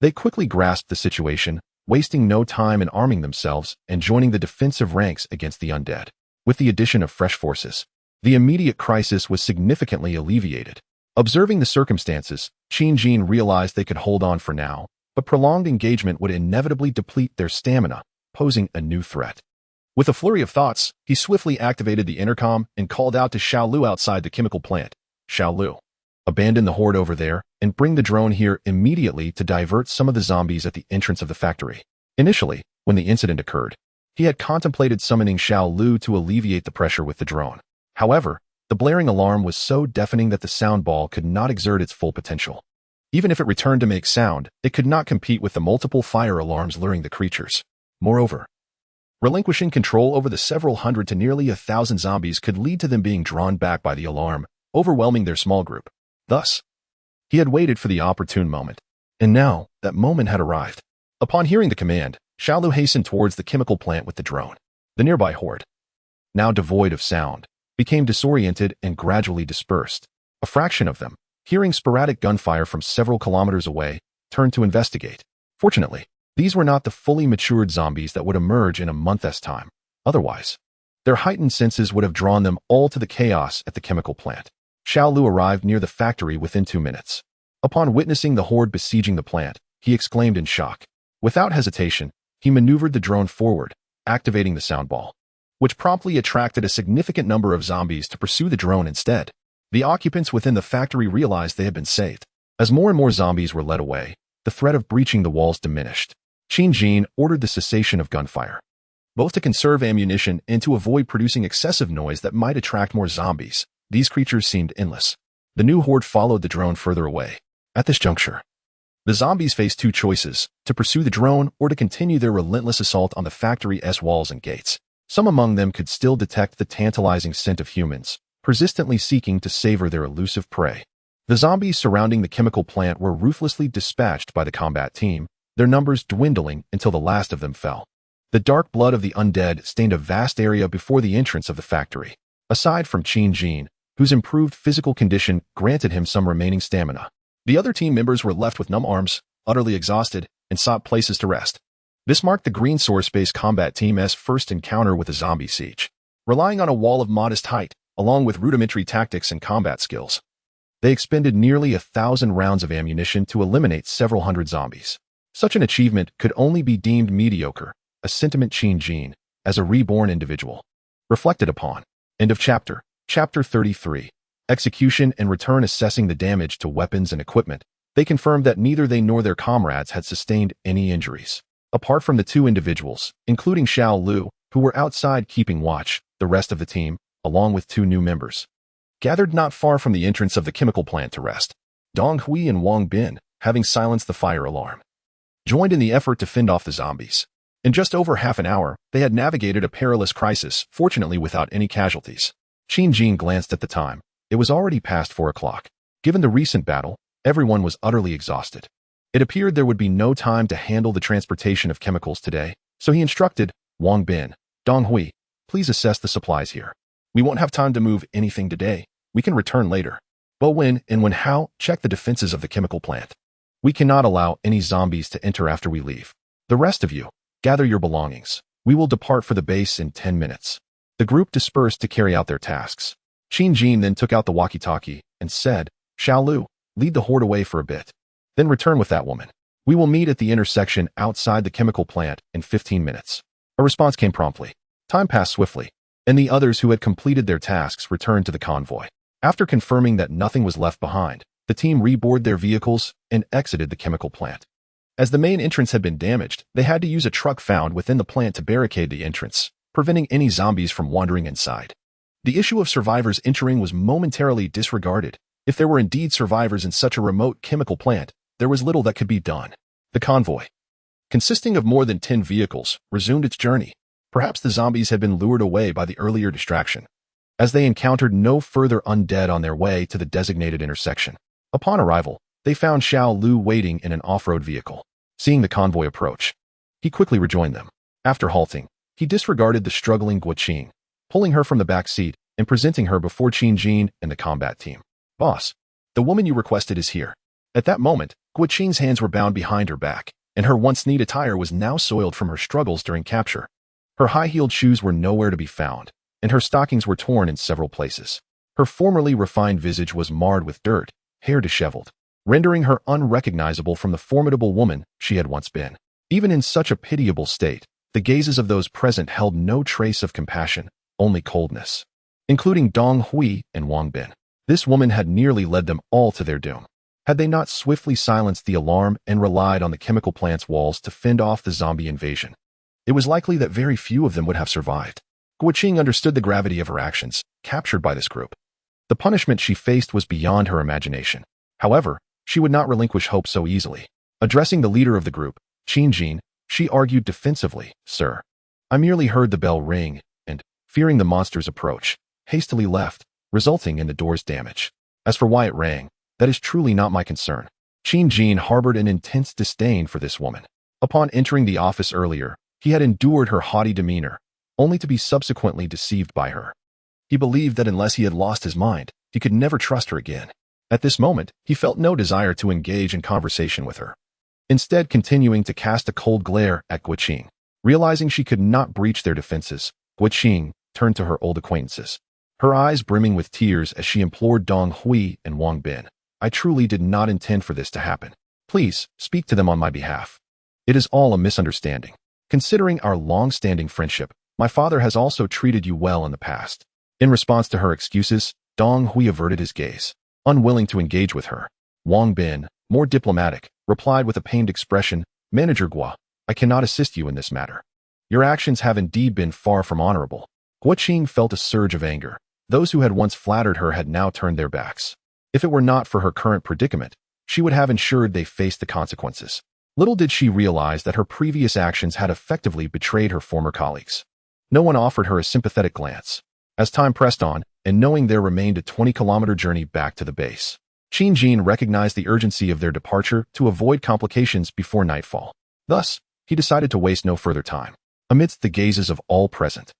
They quickly grasped the situation, wasting no time in arming themselves and joining the defensive ranks against the undead. With the addition of fresh forces, the immediate crisis was significantly alleviated. Observing the circumstances, Qin Jin realized they could hold on for now, but prolonged engagement would inevitably deplete their stamina, posing a new threat. With a flurry of thoughts, he swiftly activated the intercom and called out to Xiao Lu outside the chemical plant. "Xiao Lu, abandon the horde over there and bring the drone here immediately to divert some of the zombies at the entrance of the factory." Initially, when the incident occurred, he had contemplated summoning Xiao Lu to alleviate the pressure with the drone. However, the blaring alarm was so deafening that the sound ball could not exert its full potential. Even if it returned to make sound, it could not compete with the multiple fire alarms luring the creatures. Moreover, relinquishing control over the several hundred to nearly 1,000 zombies could lead to them being drawn back by the alarm, overwhelming their small group. Thus, he had waited for the opportune moment, and now that moment had arrived. Upon hearing the command, Xiao Lu hastened towards the chemical plant with the drone. The nearby horde, now devoid of sound, became disoriented and gradually dispersed. A fraction of them, hearing sporadic gunfire from several kilometers away, turned to investigate. Fortunately, these were not the fully matured zombies that would emerge in a month's time. Otherwise, their heightened senses would have drawn them all to the chaos at the chemical plant. Xiao Lu arrived near the factory within 2 minutes. Upon witnessing the horde besieging the plant, he exclaimed in shock. Without hesitation, he maneuvered the drone forward, activating the sound ball, which promptly attracted a significant number of zombies to pursue the drone instead. The occupants within the factory realized they had been saved. As more and more zombies were led away, the threat of breaching the walls diminished. Qin Jin ordered the cessation of gunfire, both to conserve ammunition and to avoid producing excessive noise that might attract more zombies. These creatures seemed endless. The new horde followed the drone further away. At this juncture, the zombies faced 2 choices: to pursue the drone or to continue their relentless assault on the factory's walls and gates. Some among them could still detect the tantalizing scent of humans, persistently seeking to savor their elusive prey. The zombies surrounding the chemical plant were ruthlessly dispatched by the combat team, their numbers dwindling until the last of them fell. The dark blood of the undead stained a vast area before the entrance of the factory. Aside from Qin Jin, whose improved physical condition granted him some remaining stamina, the other team members were left with numb arms, utterly exhausted, and sought places to rest. This marked the Green Source-based combat team's first encounter with a zombie siege. Relying on a wall of modest height, along with rudimentary tactics and combat skills, they expended nearly 1,000 rounds of ammunition to eliminate several hundred zombies. Such an achievement could only be deemed mediocre, a sentiment Qin Jin, as a reborn individual, reflected upon. End of chapter. Chapter 33. Execution and return. Assessing the damage to weapons and equipment, they confirmed that neither they nor their comrades had sustained any injuries. Apart from the 2 individuals, including Xiao Lu, who were outside keeping watch, the rest of the team, along with 2 new members, gathered not far from the entrance of the chemical plant to rest. Dong Hui and Wang Bin, having silenced the fire alarm, joined in the effort to fend off the zombies. In just over half an hour, they had navigated a perilous crisis, fortunately without any casualties. Qin Jin glanced at the time. It was already past 4 o'clock. Given the recent battle, everyone was utterly exhausted. It appeared there would be no time to handle the transportation of chemicals today, so he instructed Wang Bin, Dong Hui, please assess the supplies here. We won't have time to move anything today. We can return later. Bo Wen and Wen Hao, check the defenses of the chemical plant. We cannot allow any zombies to enter after we leave. The rest of you, gather your belongings. We will depart for the base in 10 minutes. The group dispersed to carry out their tasks. Qin Jin then took out the walkie-talkie and said, Xiao Lu, lead the horde away for a bit. Then return with that woman. We will meet at the intersection outside the chemical plant in 15 minutes. A response came promptly. Time passed swiftly, and the others who had completed their tasks returned to the convoy. After confirming that nothing was left behind, the team reboarded their vehicles and exited the chemical plant. As the main entrance had been damaged, they had to use a truck found within the plant to barricade the entrance, preventing any zombies from wandering inside. The issue of survivors entering was momentarily disregarded. If there were indeed survivors in such a remote chemical plant, there was little that could be done. The convoy, consisting of more than 10 vehicles, resumed its journey. Perhaps the zombies had been lured away by the earlier distraction, as they encountered no further undead on their way to the designated intersection. Upon arrival, they found Xiao Lu waiting in an off-road vehicle. Seeing the convoy approach, he quickly rejoined them. After halting, he disregarded the struggling Guoqing, pulling her from the back seat and presenting her before Qin Jin and the combat team. Boss, the woman you requested is here. At that moment, Guoqing's hands were bound behind her back, and her once neat attire was now soiled from her struggles during capture. Her high-heeled shoes were nowhere to be found, and her stockings were torn in several places. Her formerly refined visage was marred with dirt, hair disheveled, rendering her unrecognizable from the formidable woman she had once been. Even in such a pitiable state, the gazes of those present held no trace of compassion, only coldness, including Dong Hui and Wang Bin. This woman had nearly led them all to their doom. Had they not swiftly silenced the alarm and relied on the chemical plant's walls to fend off the zombie invasion, it was likely that very few of them would have survived. Guoqing understood the gravity of her actions, captured by this group. The punishment she faced was beyond her imagination. However, she would not relinquish hope so easily. Addressing the leader of the group, Qin Jin, she argued defensively, Sir, I merely heard the bell ring and, fearing the monster's approach, hastily left, resulting in the door's damage. As for why it rang, that is truly not my concern. Qin Jin harbored an intense disdain for this woman. Upon entering the office earlier, he had endured her haughty demeanor, only to be subsequently deceived by her. He believed that unless he had lost his mind, he could never trust her again. At this moment, he felt no desire to engage in conversation with her, instead continuing to cast a cold glare at Guoqing. Realizing she could not breach their defenses, Guoqing turned to her old acquaintances, her eyes brimming with tears as she implored Dong Hui and Wang Bin. I truly did not intend for this to happen. Please, speak to them on my behalf. It is all a misunderstanding. Considering our long-standing friendship, my father has also treated you well in the past. In response to her excuses, Dong Hui averted his gaze, unwilling to engage with her. Wang Bin, more diplomatic, replied with a pained expression, Manager Gua, I cannot assist you in this matter. Your actions have indeed been far from honorable. Guoqing felt a surge of anger. Those who had once flattered her had now turned their backs. If it were not for her current predicament, she would have ensured they faced the consequences. Little did she realize that her previous actions had effectively betrayed her former colleagues. No one offered her a sympathetic glance. As time pressed on, and knowing there remained a 20-kilometer journey back to the base, Qin Jin recognized the urgency of their departure to avoid complications before nightfall. Thus, he decided to waste no further time. Amidst the gazes of all present,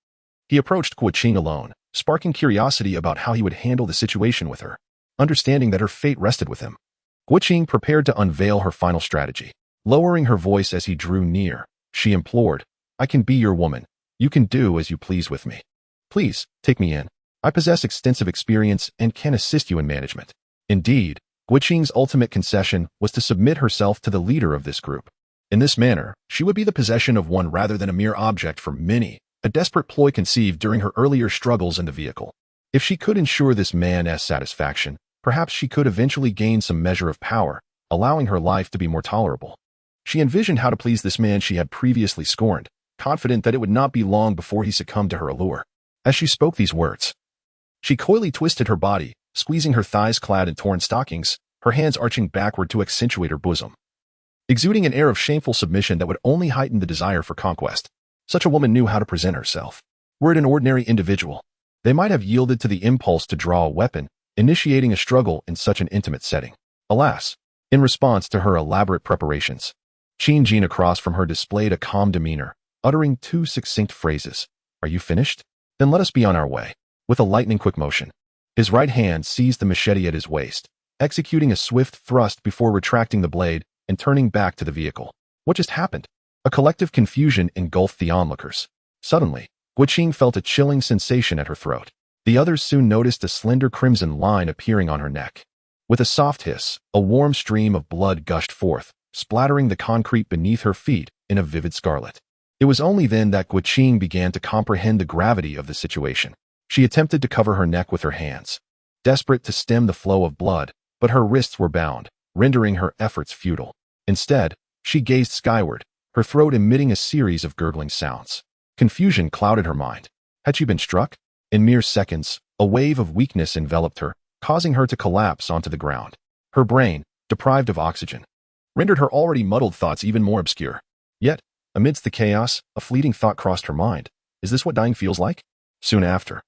he approached Guoqing alone, sparking curiosity about how he would handle the situation with her. Understanding that her fate rested with him, Guoqing prepared to unveil her final strategy. Lowering her voice as he drew near, she implored, I can be your woman. You can do as you please with me. Please, take me in. I possess extensive experience and can assist you in management. Indeed, Guoqing's ultimate concession was to submit herself to the leader of this group. In this manner, she would be the possession of one rather than a mere object for many, a desperate ploy conceived during her earlier struggles in the vehicle. If she could ensure this man's satisfaction, perhaps she could eventually gain some measure of power, allowing her life to be more tolerable. She envisioned how to please this man she had previously scorned, confident that it would not be long before he succumbed to her allure. As she spoke these words, she coyly twisted her body, squeezing her thighs clad in torn stockings, her hands arching backward to accentuate her bosom. exuding an air of shameful submission that would only heighten the desire for conquest. Such a woman knew how to present herself. Were it an ordinary individual, they might have yielded to the impulse to draw a weapon, initiating a struggle in such an intimate setting. Alas, in response to her elaborate preparations, Qin Jin across from her displayed a calm demeanor, uttering two succinct phrases. "Are you finished? Then let us be on our way." With a lightning-quick motion, his right hand seized the machete at his waist, executing a swift thrust before retracting the blade and turning back to the vehicle. What just happened? A collective confusion engulfed the onlookers. Suddenly, Guiqing felt a chilling sensation at her throat. The others soon noticed a slender crimson line appearing on her neck. With a soft hiss, a warm stream of blood gushed forth, splattering the concrete beneath her feet in a vivid scarlet. It was only then that Guiqing began to comprehend the gravity of the situation. She attempted to cover her neck with her hands, desperate to stem the flow of blood, but her wrists were bound, rendering her efforts futile. Instead, she gazed skyward, her throat emitting a series of gurgling sounds. Confusion clouded her mind. Had she been struck? In mere seconds, a wave of weakness enveloped her, causing her to collapse onto the ground. Her brain, deprived of oxygen, rendered her already muddled thoughts even more obscure. Yet, amidst the chaos, a fleeting thought crossed her mind. Is this what dying feels like? Soon after,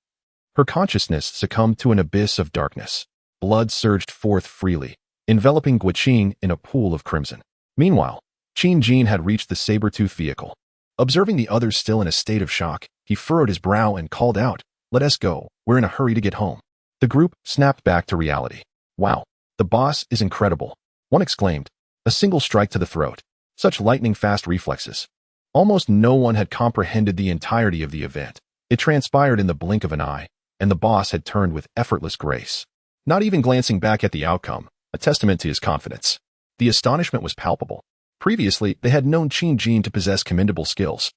her consciousness succumbed to an abyss of darkness. Blood surged forth freely, enveloping Guiqing in a pool of crimson. Meanwhile, Qin Jin had reached the saber-tooth vehicle. Observing the others still in a state of shock, he furrowed his brow and called out, "Let us go, we're in a hurry to get home." The group snapped back to reality. "Wow, the boss is incredible," one exclaimed. A single strike to the throat. Such lightning-fast reflexes. Almost no one had comprehended the entirety of the event. It transpired in the blink of an eye, and the boss had turned with effortless grace, not even glancing back at the outcome, a testament to his confidence. The astonishment was palpable. Previously, they had known Qin Jin to possess commendable skills,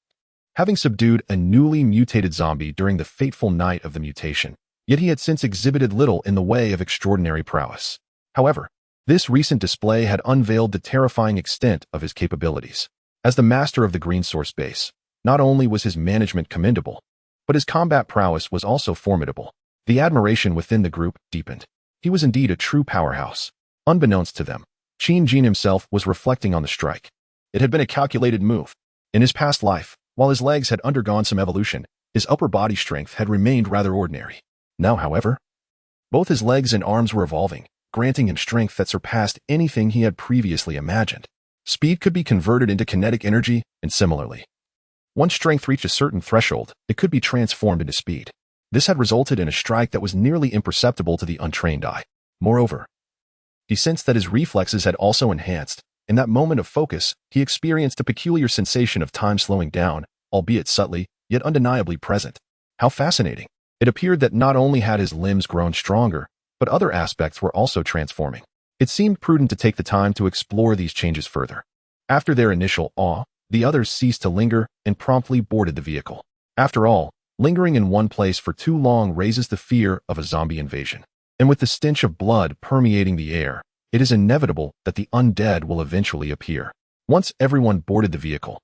having subdued a newly mutated zombie during the fateful night of the mutation, yet he had since exhibited little in the way of extraordinary prowess. However, this recent display had unveiled the terrifying extent of his capabilities. As the master of the Green Source base, not only was his management commendable, but his combat prowess was also formidable. The admiration within the group deepened. He was indeed a true powerhouse. Unbeknownst to them, Qin Jin himself was reflecting on the strike. It had been a calculated move. In his past life, while his legs had undergone some evolution, his upper body strength had remained rather ordinary. Now, however, both his legs and arms were evolving, granting him strength that surpassed anything he had previously imagined. Speed could be converted into kinetic energy, and similarly, once strength reached a certain threshold, it could be transformed into speed. This had resulted in a strike that was nearly imperceptible to the untrained eye. Moreover, he sensed that his reflexes had also enhanced. In that moment of focus, he experienced a peculiar sensation of time slowing down, albeit subtly, yet undeniably present. How fascinating! It appeared that not only had his limbs grown stronger, but other aspects were also transforming. It seemed prudent to take the time to explore these changes further. After their initial awe, the others ceased to linger and promptly boarded the vehicle. After all, lingering in one place for too long raises the fear of a zombie invasion. And with the stench of blood permeating the air, it is inevitable that the undead will eventually appear. Once everyone boarded the vehicle,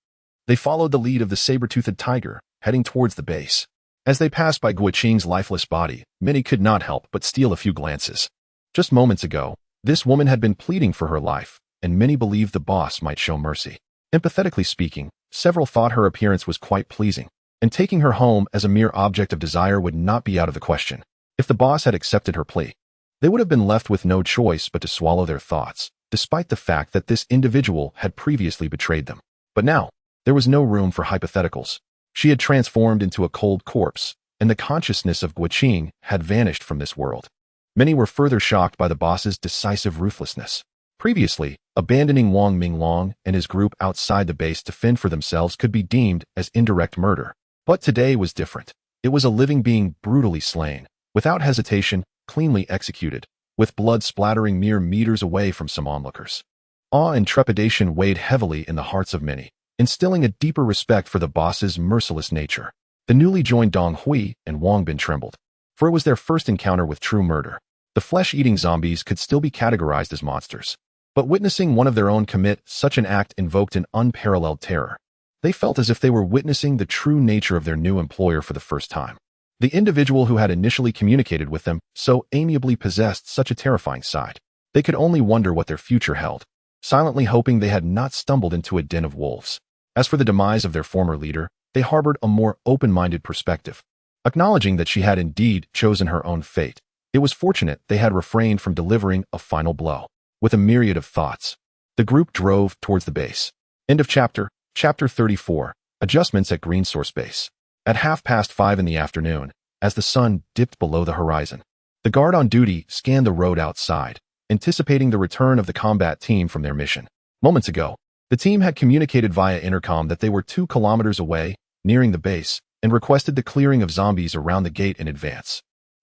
they followed the lead of the saber-toothed tiger, heading towards the base. As they passed by Guiqing's lifeless body, many could not help but steal a few glances. Just moments ago, this woman had been pleading for her life, and many believed the boss might show mercy. Empathetically speaking, several thought her appearance was quite pleasing, and taking her home as a mere object of desire would not be out of the question. If the boss had accepted her plea, they would have been left with no choice but to swallow their thoughts, despite the fact that this individual had previously betrayed them. But now, there was no room for hypotheticals. She had transformed into a cold corpse, and the consciousness of Guiqing had vanished from this world. Many were further shocked by the boss's decisive ruthlessness. Previously, abandoning Wang Minglong and his group outside the base to fend for themselves could be deemed as indirect murder. But today was different. It was a living being brutally slain, without hesitation, cleanly executed, with blood splattering mere meters away from some onlookers. Awe and trepidation weighed heavily in the hearts of many, instilling a deeper respect for the boss's merciless nature. The newly joined Dong Hui and Wang Bin trembled, for it was their first encounter with true murder. The flesh-eating zombies could still be categorized as monsters, but witnessing one of their own commit such an act invoked an unparalleled terror. They felt as if they were witnessing the true nature of their new employer for the first time. The individual who had initially communicated with them so amiably possessed such a terrifying side. They could only wonder what their future held. silently hoping they had not stumbled into a den of wolves. As for the demise of their former leader, they harbored a more open-minded perspective. Acknowledging that she had indeed chosen her own fate, it was fortunate they had refrained from delivering a final blow. With a myriad of thoughts, the group drove towards the base. End of chapter. Chapter 34. Adjustments at Green Source Base. At 5:30 in the afternoon, as the sun dipped below the horizon, the guard on duty scanned the road outside, anticipating the return of the combat team from their mission. Moments ago, the team had communicated via intercom that they were 2 kilometers away, nearing the base, and requested the clearing of zombies around the gate in advance.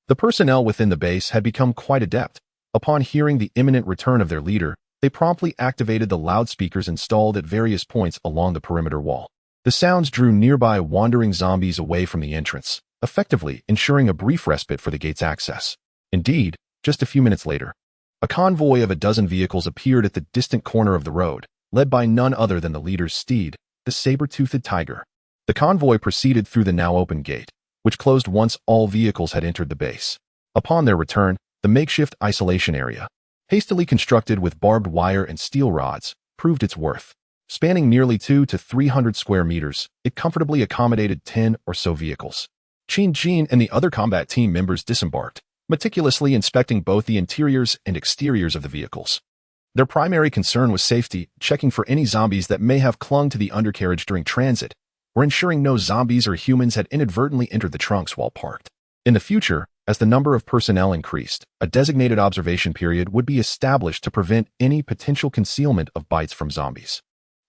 The personnel within the base had become quite adept. Upon hearing the imminent return of their leader, they promptly activated the loudspeakers installed at various points along the perimeter wall. The sounds drew nearby wandering zombies away from the entrance, effectively ensuring a brief respite for the gate's access. Indeed, just a few minutes later, a convoy of a dozen vehicles appeared at the distant corner of the road, led by none other than the leader's steed, the saber-toothed tiger. The convoy proceeded through the now open gate, which closed once all vehicles had entered the base. Upon their return, the makeshift isolation area, hastily constructed with barbed wire and steel rods, proved its worth. Spanning nearly 200 to 300 square meters, it comfortably accommodated 10 or so vehicles. Qin and the other combat team members disembarked, meticulously inspecting both the interiors and exteriors of the vehicles. Their primary concern was safety, checking for any zombies that may have clung to the undercarriage during transit, or ensuring no zombies or humans had inadvertently entered the trunks while parked. In the future, as the number of personnel increased, a designated observation period would be established to prevent any potential concealment of bites from zombies.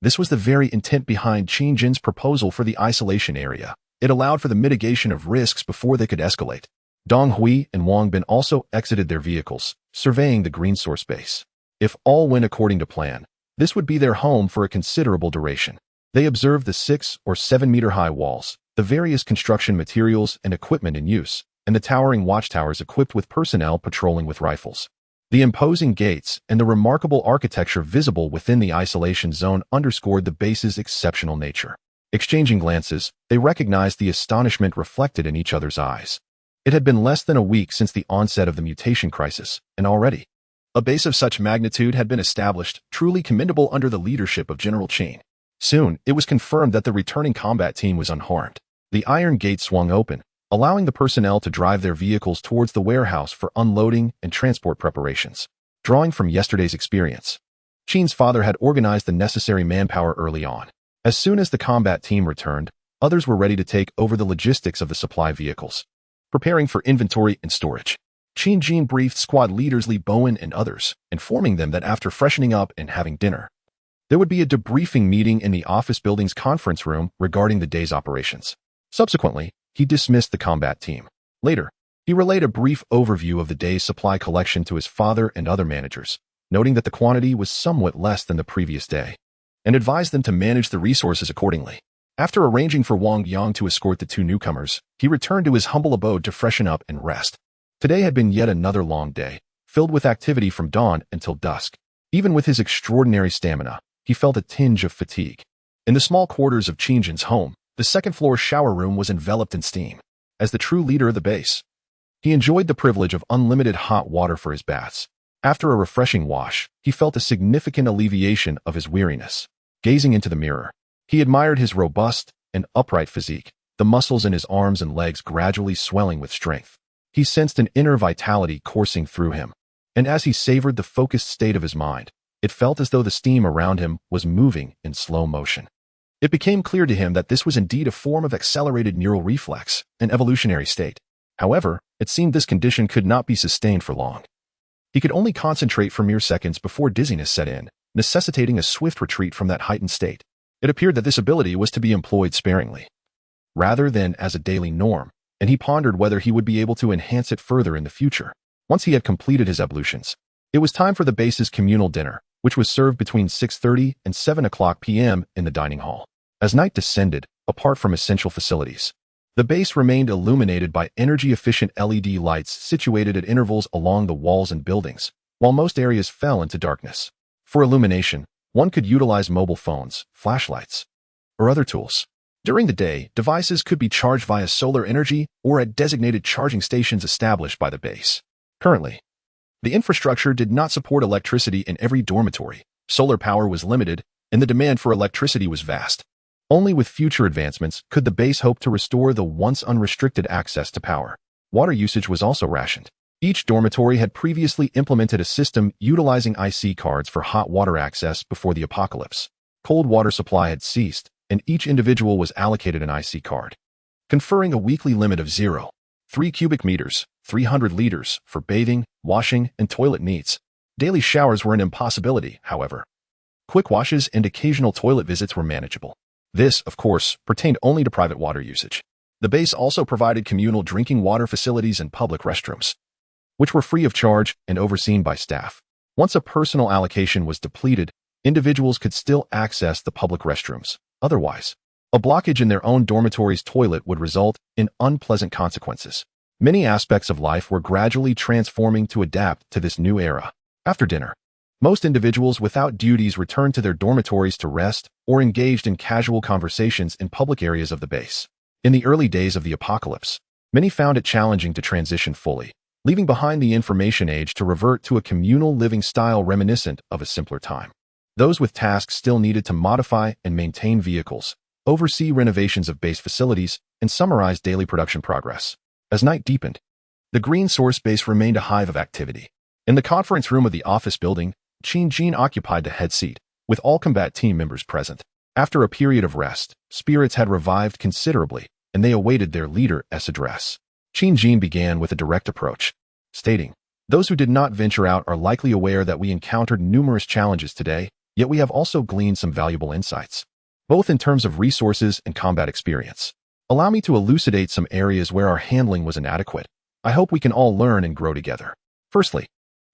This was the very intent behind Qin proposal for the isolation area. It allowed for the mitigation of risks before they could escalate. Dong Hui and Wang Bin also exited their vehicles, surveying the Green Source Base. If all went according to plan, this would be their home for a considerable duration. They observed the 6 or 7 meter high walls, the various construction materials and equipment in use, and the towering watchtowers equipped with personnel patrolling with rifles. The imposing gates and the remarkable architecture visible within the isolation zone underscored the base's exceptional nature. Exchanging glances, they recognized the astonishment reflected in each other's eyes. It had been less than a week since the onset of the mutation crisis, and already, a base of such magnitude had been established, truly commendable under the leadership of General Qin. Soon, it was confirmed that the returning combat team was unharmed. The iron gate swung open, allowing the personnel to drive their vehicles towards the warehouse for unloading and transport preparations. Drawing from yesterday's experience, Qin's father had organized the necessary manpower early on. As soon as the combat team returned, others were ready to take over the logistics of the supply vehicles, preparing for inventory and storage. Qin briefed squad leaders Li Bowen and others, informing them that after freshening up and having dinner, there would be a debriefing meeting in the office building's conference room regarding the day's operations. Subsequently, he dismissed the combat team. Later, he relayed a brief overview of the day's supply collection to his father and other managers, noting that the quantity was somewhat less than the previous day, and advised them to manage the resources accordingly. After arranging for Wang Yang to escort the 2 newcomers, he returned to his humble abode to freshen up and rest. Today had been yet another long day, filled with activity from dawn until dusk. Even with his extraordinary stamina, he felt a tinge of fatigue. In the small quarters of Qin's home, the second-floor shower room was enveloped in steam. As the true leader of the base, he enjoyed the privilege of unlimited hot water for his baths. After a refreshing wash, he felt a significant alleviation of his weariness. Gazing into the mirror, he admired his robust and upright physique, the muscles in his arms and legs gradually swelling with strength. He sensed an inner vitality coursing through him, and as he savored the focused state of his mind, it felt as though the steam around him was moving in slow motion. It became clear to him that this was indeed a form of accelerated neural reflex, an evolutionary state. However, it seemed this condition could not be sustained for long. He could only concentrate for mere seconds before dizziness set in, necessitating a swift retreat from that heightened state. It appeared that this ability was to be employed sparingly, rather than as a daily norm, and he pondered whether he would be able to enhance it further in the future. Once he had completed his ablutions, it was time for the base's communal dinner, which was served between 6:30 and 7 o'clock p.m. in the dining hall. As night descended, apart from essential facilities, the base remained illuminated by energy-efficient LED lights situated at intervals along the walls and buildings, while most areas fell into darkness. For illumination, one could utilize mobile phones, flashlights, or other tools. During the day, devices could be charged via solar energy or at designated charging stations established by the base. Currently, the infrastructure did not support electricity in every dormitory, Solar power was limited, and the demand for electricity was vast. Only with future advancements could the base hope to restore the once unrestricted access to power. Water usage was also rationed. Each dormitory had previously implemented a system utilizing IC cards for hot water access before the apocalypse. Cold water supply had ceased, and each individual was allocated an IC card, conferring a weekly limit of 0.3 cubic meters, 300 liters, for bathing, washing, and toilet needs. Daily showers were an impossibility, however. Quick washes and occasional toilet visits were manageable. This, of course, pertained only to private water usage. The base also provided communal drinking water facilities and public restrooms, which were free of charge and overseen by staff. Once a personal allocation was depleted, individuals could still access the public restrooms. Otherwise, a blockage in their own dormitory's toilet would result in unpleasant consequences. Many aspects of life were gradually transforming to adapt to this new era. After dinner, most individuals without duties returned to their dormitories to rest or engaged in casual conversations in public areas of the base. In the early days of the apocalypse, many found it challenging to transition fully, leaving behind the information age to revert to a communal living style reminiscent of a simpler time. Those with tasks still needed to modify and maintain vehicles, oversee renovations of base facilities, and summarize daily production progress. As night deepened, the green source base remained a hive of activity. In the conference room of the office building, Qin occupied the head seat, with all combat team members present. After a period of rest, spirits had revived considerably, and they awaited their leader's address. Qin began with a direct approach, stating, "Those who did not venture out are likely aware that we encountered numerous challenges today, yet we have also gleaned some valuable insights, both in terms of resources and combat experience. Allow me to elucidate some areas where our handling was inadequate. I hope we can all learn and grow together. Firstly,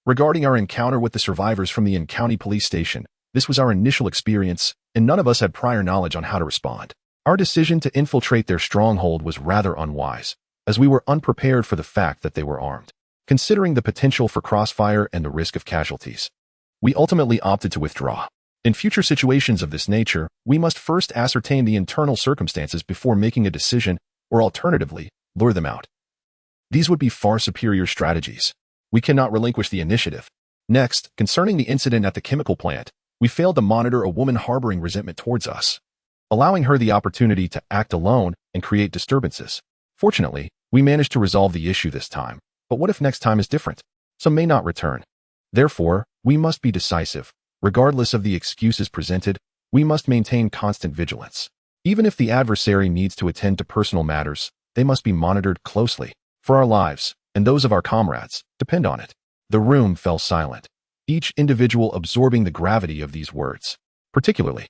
regarding our encounter with the survivors from the county police station, this was our initial experience, and none of us had prior knowledge on how to respond. Our decision to infiltrate their stronghold was rather unwise, as we were unprepared for the fact that they were armed. Considering the potential for crossfire and the risk of casualties, we ultimately opted to withdraw. In future situations of this nature, we must first ascertain the internal circumstances before making a decision, or alternatively, lure them out. These would be far superior strategies. We cannot relinquish the initiative. Next, concerning the incident at the chemical plant, we failed to monitor a woman harboring resentment towards us, allowing her the opportunity to act alone and create disturbances. Fortunately, we managed to resolve the issue this time, but what if next time is different? Some may not return. Therefore, we must be decisive. Regardless of the excuses presented, we must maintain constant vigilance. Even if the adversary needs to attend to personal matters, they must be monitored closely. For our lives, and those of our comrades, depend on it." The room fell silent, each individual absorbing the gravity of these words. Particularly,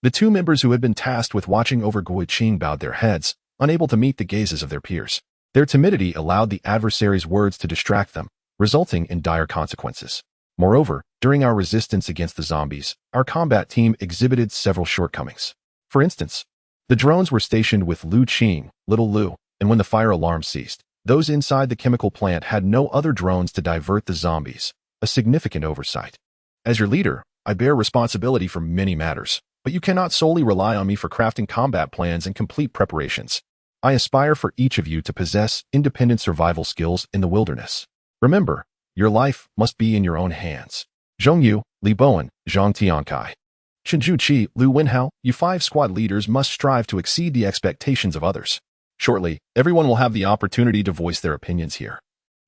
the two members who had been tasked with watching over Guiqing bowed their heads, unable to meet the gazes of their peers. Their timidity allowed the adversary's words to distract them, resulting in dire consequences. Moreover, during our resistance against the zombies, our combat team exhibited several shortcomings. For instance, the drones were stationed with Lu Qing, Little Lu, and when the fire alarm ceased, those inside the chemical plant had no other drones to divert the zombies, a significant oversight. As your leader, I bear responsibility for many matters, but you cannot solely rely on me for crafting combat plans and complete preparations. I aspire for each of you to possess independent survival skills in the wilderness. Remember, your life must be in your own hands. Zhong Yu, Li Bowen, Zhang Tiankai, Chenju Qi, Lu Wenhao, you 5 squad leaders must strive to exceed the expectations of others. Shortly, everyone will have the opportunity to voice their opinions here.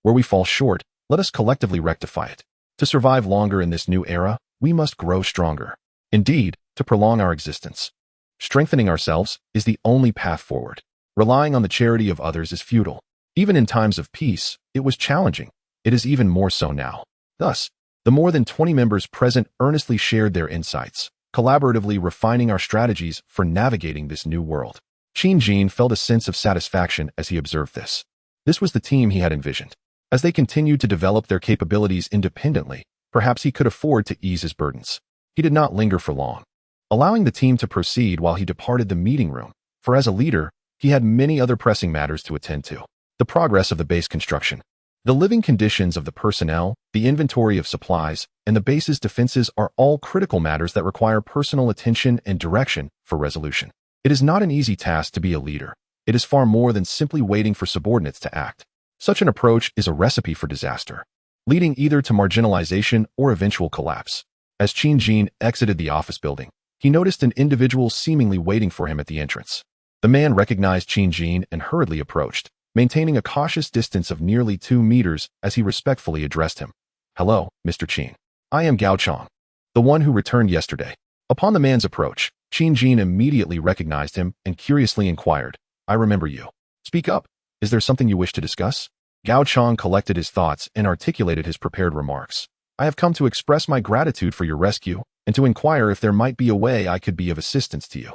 Where we fall short, let us collectively rectify it. To survive longer in this new era, we must grow stronger. Indeed, to prolong our existence. Strengthening ourselves is the only path forward. Relying on the charity of others is futile. Even in times of peace, it was challenging. It is even more so now. Thus, the more than 20 members present earnestly shared their insights, collaboratively refining our strategies for navigating this new world. Qin felt a sense of satisfaction as he observed this. This was the team he had envisioned. As they continued to develop their capabilities independently, perhaps he could afford to ease his burdens. He did not linger for long, allowing the team to proceed while he departed the meeting room, for as a leader, he had many other pressing matters to attend to. The progress of the base construction, the living conditions of the personnel, the inventory of supplies, and the base's defenses are all critical matters that require personal attention and direction for resolution. It is not an easy task to be a leader. It is far more than simply waiting for subordinates to act. Such an approach is a recipe for disaster, leading either to marginalization or eventual collapse. As Qin exited the office building, he noticed an individual seemingly waiting for him at the entrance. The man recognized Qin and hurriedly approached, maintaining a cautious distance of nearly 2 meters as he respectfully addressed him. "Hello, Mr. Qin. I am Gao Chang, the one who returned yesterday." Upon the man's approach, Qin immediately recognized him and curiously inquired, "I remember you. Speak up. Is there something you wish to discuss?" Gao Chang collected his thoughts and articulated his prepared remarks. "I have come to express my gratitude for your rescue and to inquire if there might be a way I could be of assistance to you."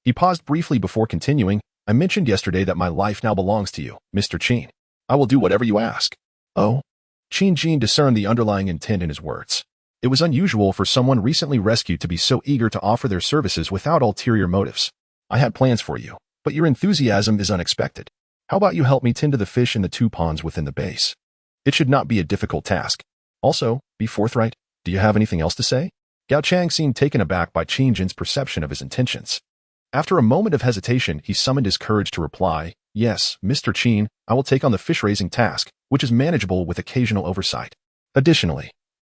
He paused briefly before continuing. "I mentioned yesterday that my life now belongs to you, Mr. Qin. I will do whatever you ask." "Oh?" Qin discerned the underlying intent in his words. It was unusual for someone recently rescued to be so eager to offer their services without ulterior motives. "I had plans for you, but your enthusiasm is unexpected. How about you help me tend to the fish in the 2 ponds within the base? It should not be a difficult task. Also, be forthright. Do you have anything else to say?" Gao Chang seemed taken aback by Qin's perception of his intentions. After a moment of hesitation, he summoned his courage to reply, "Yes, Mr. Qin, I will take on the fish-raising task, which is manageable with occasional oversight. Additionally,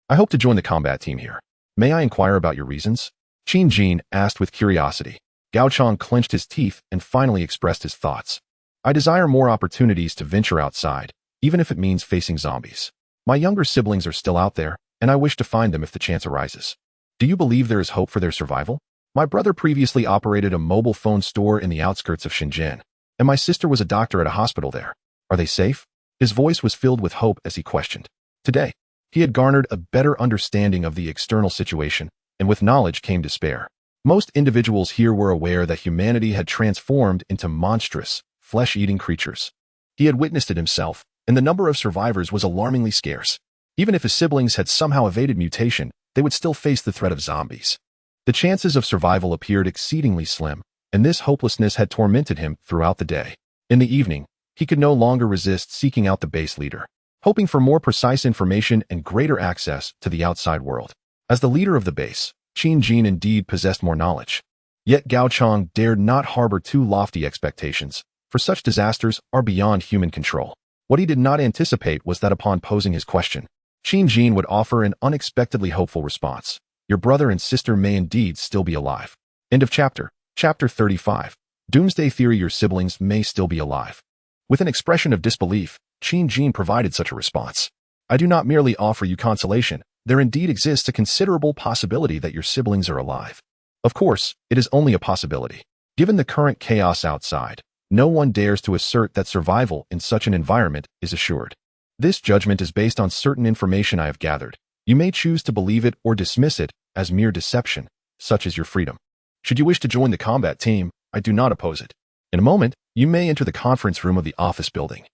I hope to join the combat team here. May I inquire about your reasons?" Qin asked with curiosity. Gao Chang clenched his teeth and finally expressed his thoughts. "I desire more opportunities to venture outside, even if it means facing zombies. My younger siblings are still out there, and I wish to find them if the chance arises. Do you believe there is hope for their survival? My brother previously operated a mobile phone store in the outskirts of Shenzhen, and my sister was a doctor at a hospital there. Are they safe?" His voice was filled with hope as he questioned. Today, he had garnered a better understanding of the external situation, and with knowledge came despair. Most individuals here were aware that humanity had transformed into monstrous, flesh-eating creatures. He had witnessed it himself, and the number of survivors was alarmingly scarce. Even if his siblings had somehow evaded mutation, they would still face the threat of zombies. The chances of survival appeared exceedingly slim, and this hopelessness had tormented him throughout the day. In the evening, he could no longer resist seeking out the base leader, hoping for more precise information and greater access to the outside world. As the leader of the base, Qin indeed possessed more knowledge. Yet Gao Chang dared not harbor too lofty expectations, for such disasters are beyond human control. What he did not anticipate was that upon posing his question, Qin would offer an unexpectedly hopeful response. "Your brother and sister may indeed still be alive." End of chapter. Chapter 35. Doomsday Theory. Your siblings may still be alive. With an expression of disbelief, Qin provided such a response. "I do not merely offer you consolation. There indeed exists a considerable possibility that your siblings are alive. Of course, it is only a possibility. Given the current chaos outside, no one dares to assert that survival in such an environment is assured. This judgment is based on certain information I have gathered. You may choose to believe it or dismiss it as mere deception, such as your freedom. Should you wish to join the combat team, I do not oppose it. In a moment, you may enter the conference room of the office building,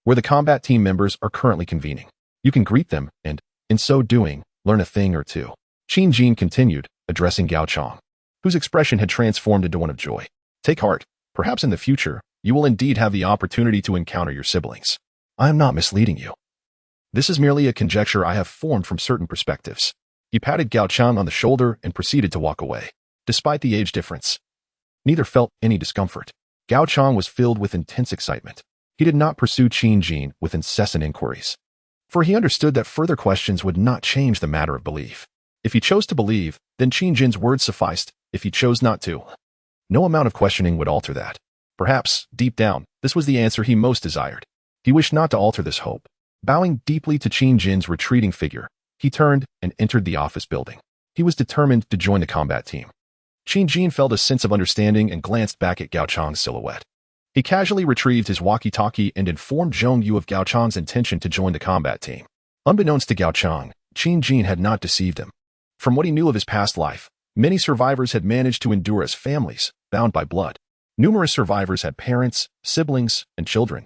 where the combat team members are currently convening. You can greet them and, in so doing, learn a thing or two." Qin continued, addressing Gao Chang, whose expression had transformed into one of joy. "Take heart. Perhaps in the future, you will indeed have the opportunity to encounter your siblings. I am not misleading you. This is merely a conjecture I have formed from certain perspectives." He patted Gao Chang on the shoulder and proceeded to walk away. Despite the age difference, neither felt any discomfort. Gao Chang was filled with intense excitement. He did not pursue Qin with incessant inquiries, for he understood that further questions would not change the matter of belief. If he chose to believe, then Qin's words sufficed. If he chose not to, no amount of questioning would alter that. Perhaps, deep down, this was the answer he most desired. He wished not to alter this hope. Bowing deeply to Qin's retreating figure, he turned and entered the office building. He was determined to join the combat team. Qin felt a sense of understanding and glanced back at Gao Chang's silhouette. He casually retrieved his walkie-talkie and informed Zhong Yu of Gao Chang's intention to join the combat team. Unbeknownst to Gao Chang, Qin had not deceived him. From what he knew of his past life, many survivors had managed to endure as families, bound by blood. Numerous survivors had parents, siblings, and children,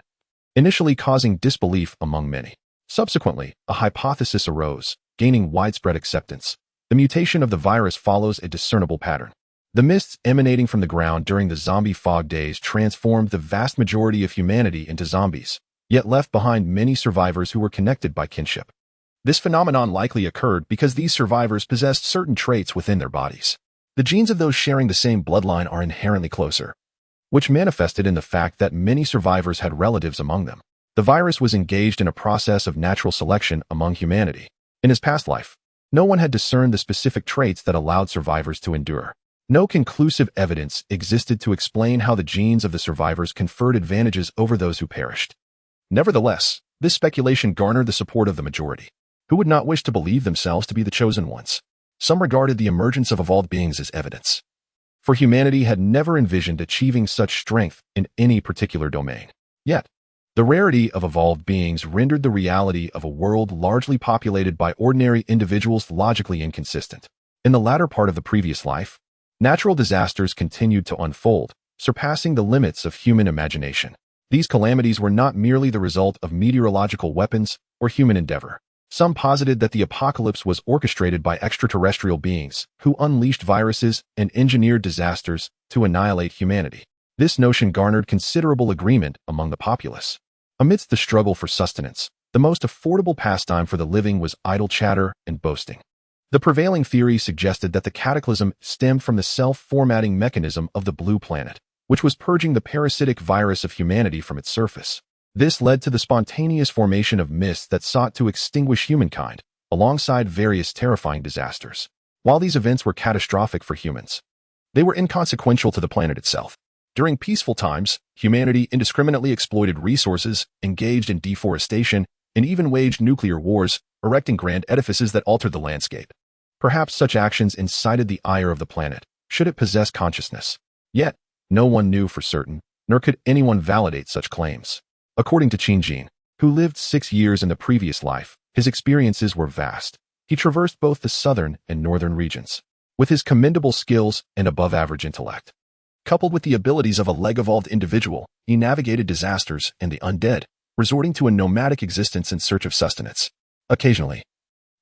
initially causing disbelief among many. Subsequently, a hypothesis arose, gaining widespread acceptance. The mutation of the virus follows a discernible pattern. The mists emanating from the ground during the zombie fog days transformed the vast majority of humanity into zombies, yet left behind many survivors who were connected by kinship. This phenomenon likely occurred because these survivors possessed certain traits within their bodies. The genes of those sharing the same bloodline are inherently closer, which manifested in the fact that many survivors had relatives among them. The virus was engaged in a process of natural selection among humanity. In his past life, No one had discerned the specific traits that allowed survivors to endure. No conclusive evidence existed to explain how the genes of the survivors conferred advantages over those who perished. Nevertheless, this speculation garnered the support of the majority, who would not wish to believe themselves to be the chosen ones. Some regarded the emergence of evolved beings as evidence, for humanity had never envisioned achieving such strength in any particular domain. Yet, the rarity of evolved beings rendered the reality of a world largely populated by ordinary individuals logically inconsistent. In the latter part of the previous life, natural disasters continued to unfold, surpassing the limits of human imagination. These calamities were not merely the result of meteorological weapons or human endeavor. Some posited that the apocalypse was orchestrated by extraterrestrial beings who unleashed viruses and engineered disasters to annihilate humanity. This notion garnered considerable agreement among the populace. Amidst the struggle for sustenance, the most affordable pastime for the living was idle chatter and boasting. The prevailing theory suggested that the cataclysm stemmed from the self-formatting mechanism of the blue planet, which was purging the parasitic virus of humanity from its surface. This led to the spontaneous formation of mists that sought to extinguish humankind, alongside various terrifying disasters. While these events were catastrophic for humans, they were inconsequential to the planet itself. During peaceful times, humanity indiscriminately exploited resources, engaged in deforestation, and even waged nuclear wars, erecting grand edifices that altered the landscape. Perhaps such actions incited the ire of the planet, should it possess consciousness. Yet, no one knew for certain, nor could anyone validate such claims. According to Qin Jin, who lived 6 years in the previous life, his experiences were vast. He traversed both the southern and northern regions. With his commendable skills and above-average intellect, coupled with the abilities of a leg-evolved individual, he navigated disasters and the undead, resorting to a nomadic existence in search of sustenance. Occasionally,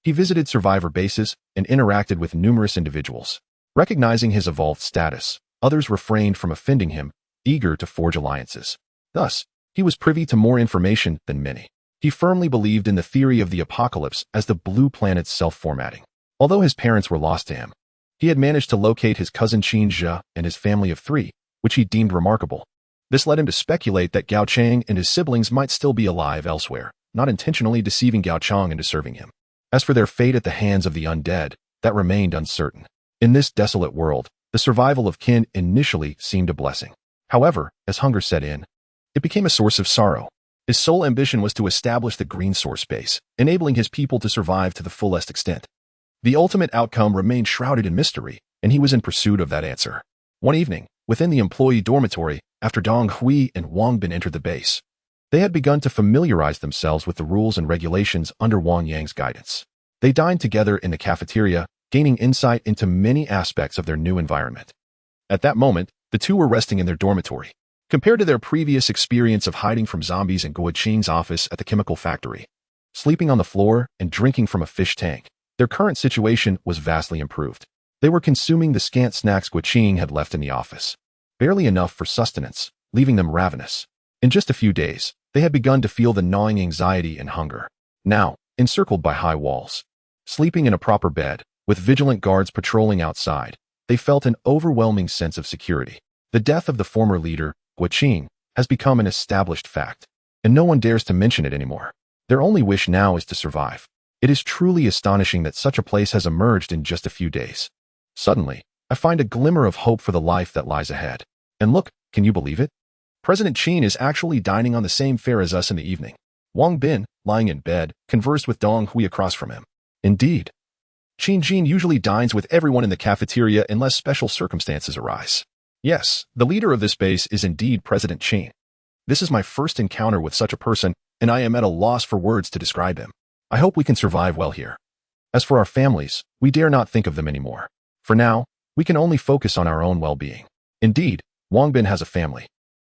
he visited survivor bases and interacted with numerous individuals. Recognizing his evolved status, others refrained from offending him, eager to forge alliances. Thus, he was privy to more information than many. He firmly believed in the theory of the apocalypse as the blue planet's self-formatting. Although his parents were lost to him, he had managed to locate his cousin Qin Zhe and his family of 3, which he deemed remarkable. This led him to speculate that Gao Chang and his siblings might still be alive elsewhere, not intentionally deceiving Gao Chang into serving him. As for their fate at the hands of the undead, that remained uncertain. In this desolate world, the survival of Qin initially seemed a blessing. However, as hunger set in, it became a source of sorrow. His sole ambition was to establish the green source base, enabling his people to survive to the fullest extent. The ultimate outcome remained shrouded in mystery, and he was in pursuit of that answer. One evening, within the employee dormitory, after Dong Hui and Wang Bin entered the base, they had begun to familiarize themselves with the rules and regulations under Wang Yang's guidance. They dined together in the cafeteria, gaining insight into many aspects of their new environment. At that moment, the two were resting in their dormitory. Compared to their previous experience of hiding from zombies in Guo Qing's office at the chemical factory, sleeping on the floor and drinking from a fish tank, their current situation was vastly improved. They were consuming the scant snacks Guo Qing had left in the office, barely enough for sustenance, leaving them ravenous. In just a few days, they had begun to feel the gnawing anxiety and hunger. Now, encircled by high walls, sleeping in a proper bed, with vigilant guards patrolling outside, they felt an overwhelming sense of security. The death of the former leader, Guo Qing, has become an established fact, and no one dares to mention it anymore. Their only wish now is to survive. It is truly astonishing that such a place has emerged in just a few days. Suddenly, I find a glimmer of hope for the life that lies ahead. And look, can you believe it? President Qin is actually dining on the same fare as us in the evening. Wang Bin, lying in bed, conversed with Dong Hui across from him. Indeed, Qin Jin usually dines with everyone in the cafeteria unless special circumstances arise. Yes, the leader of this base is indeed President Qin. This is my first encounter with such a person, and I am at a loss for words to describe him. I hope we can survive well here. As for our families, we dare not think of them anymore. For now, we can only focus on our own well-being. Indeed, Wang Bin has a family.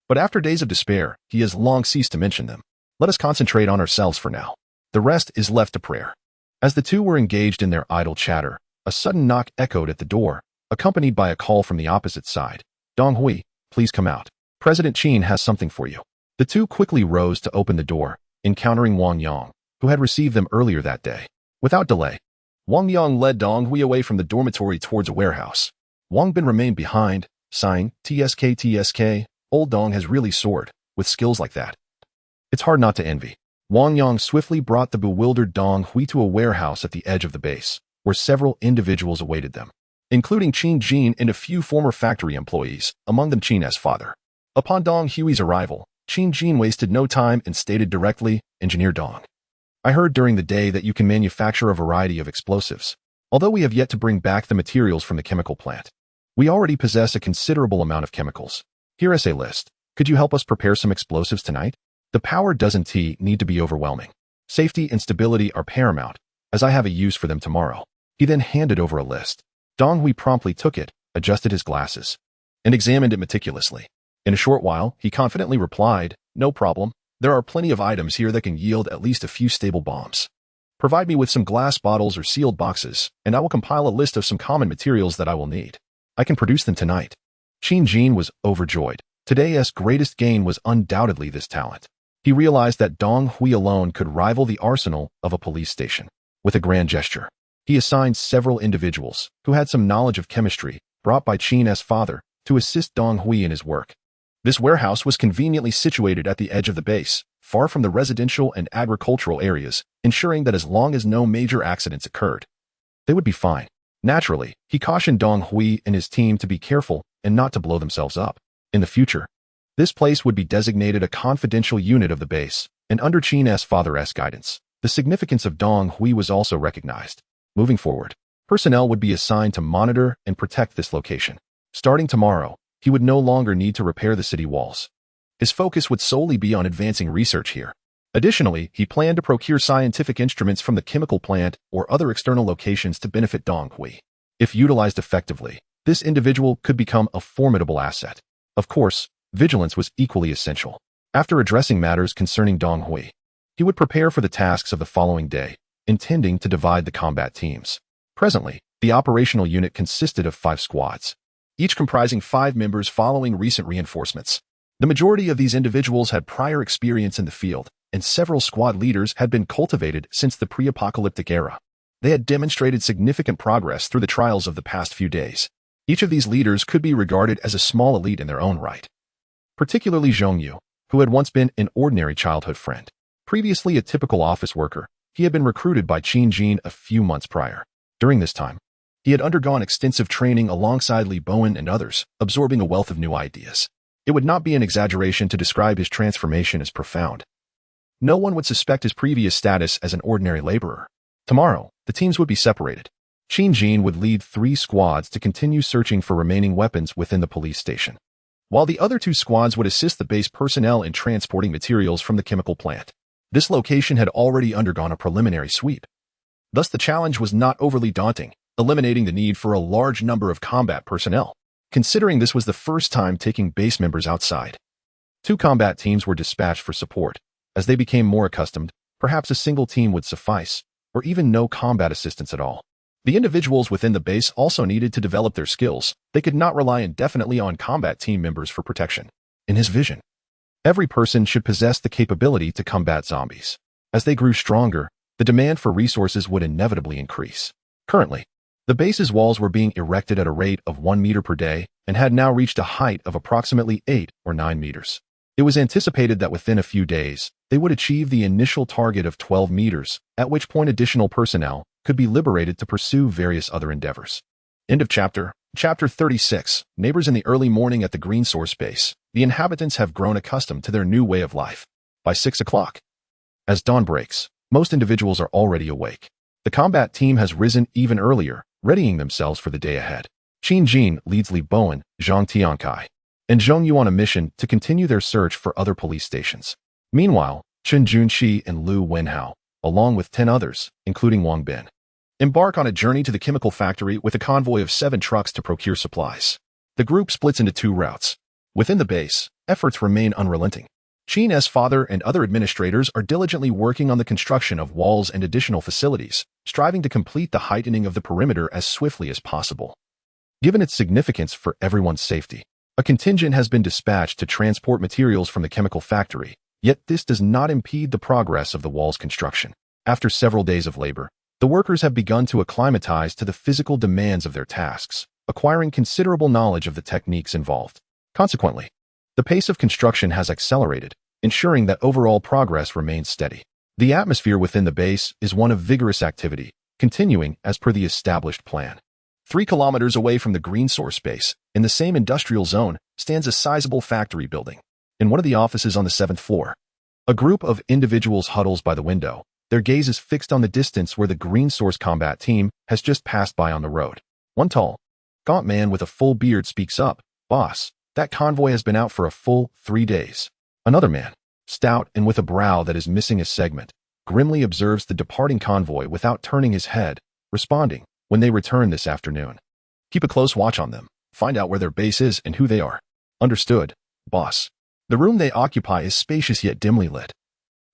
But after days of despair, he has long ceased to mention them. Let us concentrate on ourselves for now. The rest is left to prayer. As the two were engaged in their idle chatter, a sudden knock echoed at the door, accompanied by a call from the opposite side. Dong Hui, please come out. President Qin has something for you. The two quickly rose to open the door, encountering Wang Yang, who had received them earlier that day. Without delay, Wang Yang led Dong Hui away from the dormitory towards a warehouse. Wang Bin remained behind, sighing, TSK, old Dong has really soared, with skills like that. It's hard not to envy. Wang Yang swiftly brought the bewildered Dong Hui to a warehouse at the edge of the base. where several individuals awaited them, including Qin Jin and a few former factory employees, among them Qin's father. Upon Dong Hui's arrival, Qin Jin wasted no time and stated directly, "Engineer Dong, I heard during the day that you can manufacture a variety of explosives. Although we have yet to bring back the materials from the chemical plant, we already possess a considerable amount of chemicals. Here is a list. Could you help us prepare some explosives tonight? The power doesn't need to be overwhelming. Safety and stability are paramount, as I have a use for them tomorrow." He then handed over a list. Dong Hui promptly took it, adjusted his glasses, and examined it meticulously. In a short while, he confidently replied, "No problem. There are plenty of items here that can yield at least a few stable bombs. Provide me with some glass bottles or sealed boxes, and I will compile a list of some common materials that I will need. I can produce them tonight." Qin Jin was overjoyed. Today's greatest gain was undoubtedly this talent. He realized that Dong Hui alone could rival the arsenal of a police station. With a grand gesture, he assigned several individuals who had some knowledge of chemistry, brought by Qin's father, to assist Dong Hui in his work. This warehouse was conveniently situated at the edge of the base, far from the residential and agricultural areas, ensuring that as long as no major accidents occurred, they would be fine. Naturally, he cautioned Dong Hui and his team to be careful and not to blow themselves up. In the future, this place would be designated a confidential unit of the base, and under Qin's father's guidance, the significance of Dong Hui was also recognized. Moving forward, personnel would be assigned to monitor and protect this location. Starting tomorrow, he would no longer need to repair the city walls. His focus would solely be on advancing research here. Additionally, he planned to procure scientific instruments from the chemical plant or other external locations to benefit Dong Hui. If utilized effectively, this individual could become a formidable asset. Of course, vigilance was equally essential. After addressing matters concerning Dong Hui, he would prepare for the tasks of the following day, intending to divide the combat teams. Presently, the operational unit consisted of 5 squads, each comprising 5 members following recent reinforcements. The majority of these individuals had prior experience in the field, and several squad leaders had been cultivated since the pre-apocalyptic era. They had demonstrated significant progress through the trials of the past few days. Each of these leaders could be regarded as a small elite in their own right. Particularly Zhongyu, who had once been an ordinary childhood friend. Previously a typical office worker, he had been recruited by Qin Jin a few months prior. During this time, he had undergone extensive training alongside Li Bowen and others, absorbing a wealth of new ideas. It would not be an exaggeration to describe his transformation as profound. No one would suspect his previous status as an ordinary laborer. Tomorrow, the teams would be separated. Qin Jin would lead 3 squads to continue searching for remaining weapons within the police station, while the other 2 squads would assist the base personnel in transporting materials from the chemical plant. This location had already undergone a preliminary sweep. Thus the challenge was not overly daunting, eliminating the need for a large number of combat personnel. Considering this was the first time taking base members outside, 2 combat teams were dispatched for support. As they became more accustomed, perhaps a single team would suffice, or even no combat assistance at all. The individuals within the base also needed to develop their skills. They could not rely indefinitely on combat team members for protection. In his vision, every person should possess the capability to combat zombies. As they grew stronger, the demand for resources would inevitably increase. Currently, the base's walls were being erected at a rate of 1 meter per day and had now reached a height of approximately 8 or 9 meters. It was anticipated that within a few days, they would achieve the initial target of 12 meters, at which point additional personnel could be liberated to pursue various other endeavors. End of chapter. Chapter 36. Neighbors. In the early morning at the Green Source base, the inhabitants have grown accustomed to their new way of life. By 6 o'clock, as dawn breaks, most individuals are already awake. The combat team has risen even earlier, readying themselves for the day ahead. Qin Jin leads Li Bowen, Zhang Tiankai, and Zhongyu on a mission to continue their search for other police stations. Meanwhile, Chen Junxi and Lu Wenhao, along with 10 others, including Wang Bin, embark on a journey to the chemical factory with a convoy of 7 trucks to procure supplies. The group splits into 2 routes. Within the base, efforts remain unrelenting. Qin's father and other administrators are diligently working on the construction of walls and additional facilities, striving to complete the heightening of the perimeter as swiftly as possible. Given its significance for everyone's safety, a contingent has been dispatched to transport materials from the chemical factory, yet this does not impede the progress of the wall's construction. After several days of labor, the workers have begun to acclimatize to the physical demands of their tasks, acquiring considerable knowledge of the techniques involved. Consequently, the pace of construction has accelerated, ensuring that overall progress remains steady. The atmosphere within the base is one of vigorous activity, continuing as per the established plan. 3 kilometers away from the green source base, in the same industrial zone, stands a sizable factory building. In one of the offices on the 7th floor, a group of individuals huddles by the window, their gaze is fixed on the distance where the green source combat team has just passed by on the road. One tall, gaunt man with a full beard speaks up, "Boss, that convoy has been out for a full 3 days." Another man, stout and with a brow that is missing a segment, grimly observes the departing convoy without turning his head, responding, "When they return this afternoon, keep a close watch on them, find out where their base is and who they are." "Understood, boss." The room they occupy is spacious yet dimly lit,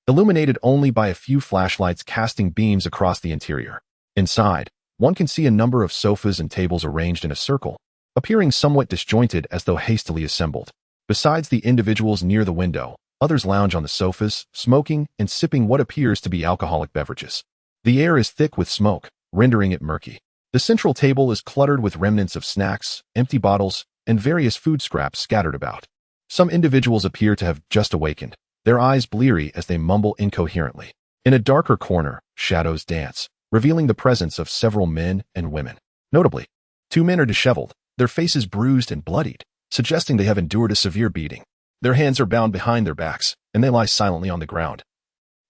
illuminated only by a few flashlights casting beams across the interior. Inside, one can see a number of sofas and tables arranged in a circle, appearing somewhat disjointed as though hastily assembled. Besides the individuals near the window, others lounge on the sofas, smoking and sipping what appears to be alcoholic beverages. The air is thick with smoke, rendering it murky. The central table is cluttered with remnants of snacks, empty bottles, and various food scraps scattered about. Some individuals appear to have just awakened, their eyes bleary as they mumble incoherently. In a darker corner, shadows dance, revealing the presence of several men and women. Notably, 2 men are disheveled, their faces bruised and bloodied, suggesting they have endured a severe beating. Their hands are bound behind their backs, and they lie silently on the ground.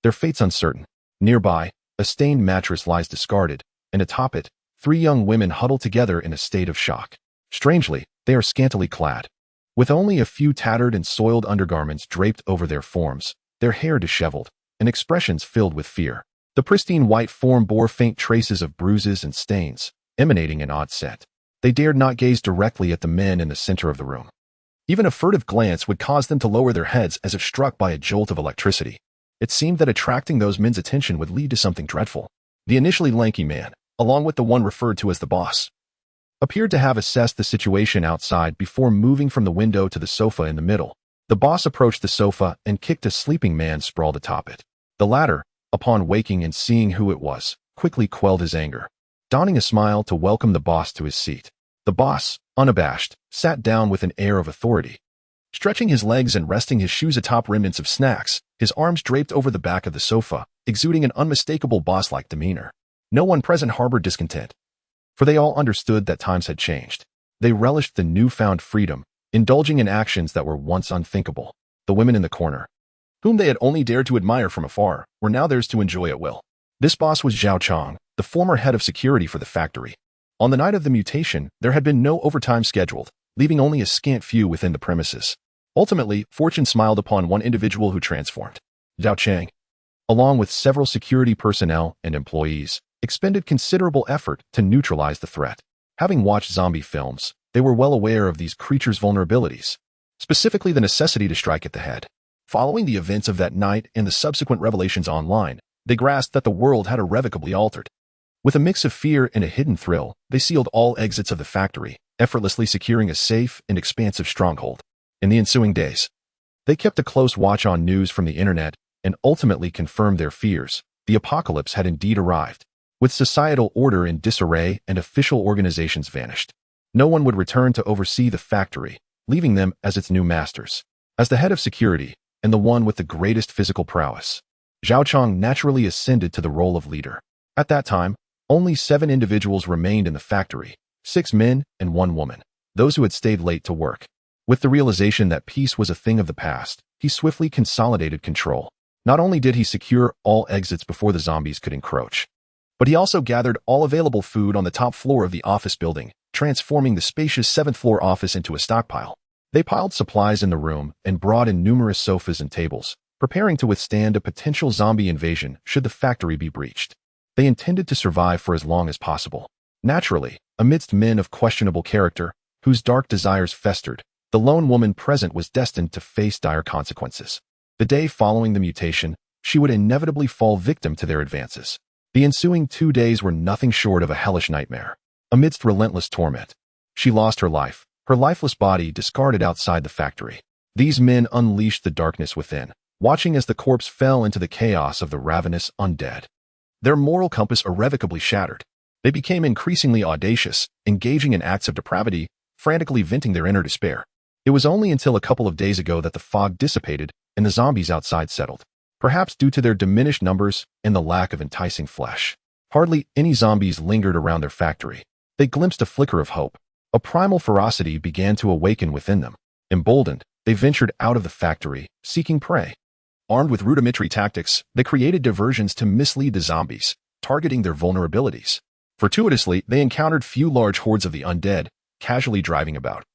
Their fate's uncertain. Nearby, a stained mattress lies discarded, and atop it, 3 young women huddle together in a state of shock. Strangely, they are scantily clad, with only a few tattered and soiled undergarments draped over their forms, their hair disheveled, and expressions filled with fear. The pristine white form bore faint traces of bruises and stains, emanating an odd scent. They dared not gaze directly at the men in the center of the room. Even a furtive glance would cause them to lower their heads as if struck by a jolt of electricity. It seemed that attracting those men's attention would lead to something dreadful. The initially lanky man, along with the one referred to as the boss, appeared to have assessed the situation outside before moving from the window to the sofa in the middle. The boss approached the sofa and kicked a sleeping man sprawled atop it. The latter, upon waking and seeing who it was, quickly quelled his anger, donning a smile to welcome the boss to his seat. The boss, unabashed, sat down with an air of authority. Stretching his legs and resting his shoes atop remnants of snacks, his arms draped over the back of the sofa, exuding an unmistakable boss-like demeanor. No one present harbored discontent, for they all understood that times had changed. They relished the newfound freedom, indulging in actions that were once unthinkable. The women in the corner, whom they had only dared to admire from afar, were now theirs to enjoy at will. This boss was Zhao Chong, the former head of security for the factory. On the night of the mutation, there had been no overtime scheduled, leaving only a scant few within the premises. Ultimately, fortune smiled upon one individual who transformed. Zhao Chang, along with several security personnel and employees, expended considerable effort to neutralize the threat. Having watched zombie films, they were well aware of these creatures' vulnerabilities, specifically the necessity to strike at the head. Following the events of that night and the subsequent revelations online, they grasped that the world had irrevocably altered. With a mix of fear and a hidden thrill, they sealed all exits of the factory, effortlessly securing a safe and expansive stronghold. In the ensuing days, they kept a close watch on news from the internet and ultimately confirmed their fears. The apocalypse had indeed arrived. With societal order in disarray and official organizations vanished, no one would return to oversee the factory, leaving them as its new masters. As the head of security, and the one with the greatest physical prowess, Zhao Chong naturally ascended to the role of leader. At that time, only 7 individuals remained in the factory, 6 men and 1 woman, those who had stayed late to work. With the realization that peace was a thing of the past, he swiftly consolidated control. Not only did he secure all exits before the zombies could encroach, but he also gathered all available food on the top floor of the office building, transforming the spacious 7th floor office into a stockpile. They piled supplies in the room and brought in numerous sofas and tables, preparing to withstand a potential zombie invasion should the factory be breached. They intended to survive for as long as possible. Naturally, amidst men of questionable character, whose dark desires festered, the lone woman present was destined to face dire consequences. The day following the mutation, she would inevitably fall victim to their advances. The ensuing 2 days were nothing short of a hellish nightmare. Amidst relentless torment, she lost her life, her lifeless body discarded outside the factory. These men unleashed the darkness within, watching as the corpse fell into the chaos of the ravenous undead. Their moral compass irrevocably shattered. They became increasingly audacious, engaging in acts of depravity, frantically venting their inner despair. It was only until a couple of days ago that the fog dissipated and the zombies outside settled, perhaps due to their diminished numbers and the lack of enticing flesh. Hardly any zombies lingered around their factory. They glimpsed a flicker of hope. A primal ferocity began to awaken within them. Emboldened, they ventured out of the factory, seeking prey. Armed with rudimentary tactics, they created diversions to mislead the zombies, targeting their vulnerabilities. Fortuitously, they encountered few large hordes of the undead, casually driving about,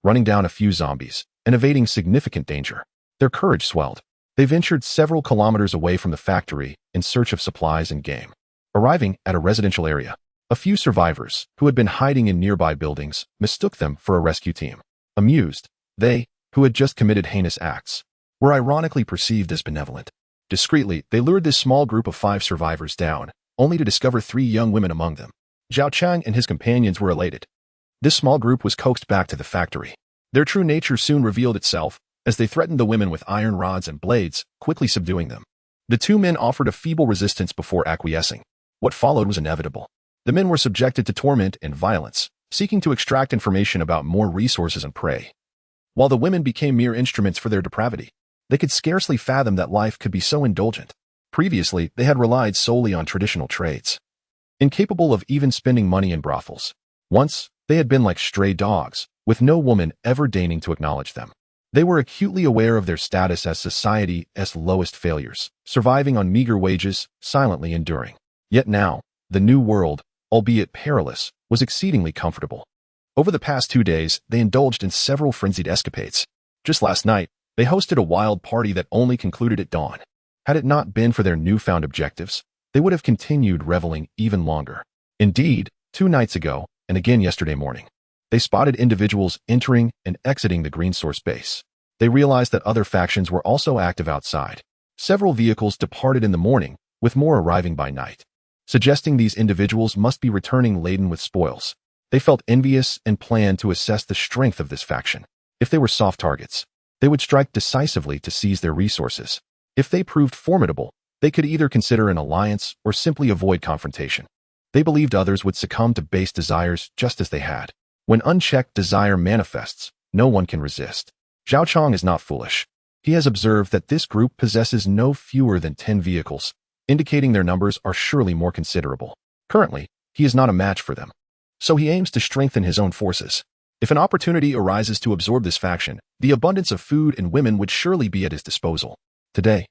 running down a few zombies, and evading significant danger. Their courage swelled. They ventured several kilometers away from the factory in search of supplies and game. Arriving at a residential area, a few survivors, who had been hiding in nearby buildings, mistook them for a rescue team. Amused, they, who had just committed heinous acts, were ironically perceived as benevolent. Discreetly, they lured this small group of 5 survivors down, only to discover 3 young women among them. Zhao Chang and his companions were elated. This small group was coaxed back to the factory. Their true nature soon revealed itself, as they threatened the women with iron rods and blades, quickly subduing them. The 2 men offered a feeble resistance before acquiescing. What followed was inevitable. The men were subjected to torment and violence, seeking to extract information about more resources and prey. While the women became mere instruments for their depravity, they could scarcely fathom that life could be so indulgent. Previously, they had relied solely on traditional trades, incapable of even spending money in brothels. Once, they had been like stray dogs, with no woman ever deigning to acknowledge them. They were acutely aware of their status as society's lowest failures, surviving on meager wages, silently enduring. Yet now, the new world, albeit perilous, was exceedingly comfortable. Over the past 2 days, they indulged in several frenzied escapades. Just last night, they hosted a wild party that only concluded at dawn. Had it not been for their newfound objectives, they would have continued reveling even longer. Indeed, 2 nights ago, and again yesterday morning, they spotted individuals entering and exiting the green source base. They realized that other factions were also active outside. Several vehicles departed in the morning, with more arriving by night, suggesting these individuals must be returning laden with spoils. They felt envious and planned to assess the strength of this faction. If they were soft targets, they would strike decisively to seize their resources. If they proved formidable, they could either consider an alliance or simply avoid confrontation. They believed others would succumb to base desires just as they had. When unchecked desire manifests, no one can resist. Zhao Chang is not foolish. He has observed that this group possesses no fewer than 10 vehicles, indicating their numbers are surely more considerable. Currently, he is not a match for them, so he aims to strengthen his own forces. If an opportunity arises to absorb this faction, the abundance of food and women would surely be at his disposal. Today,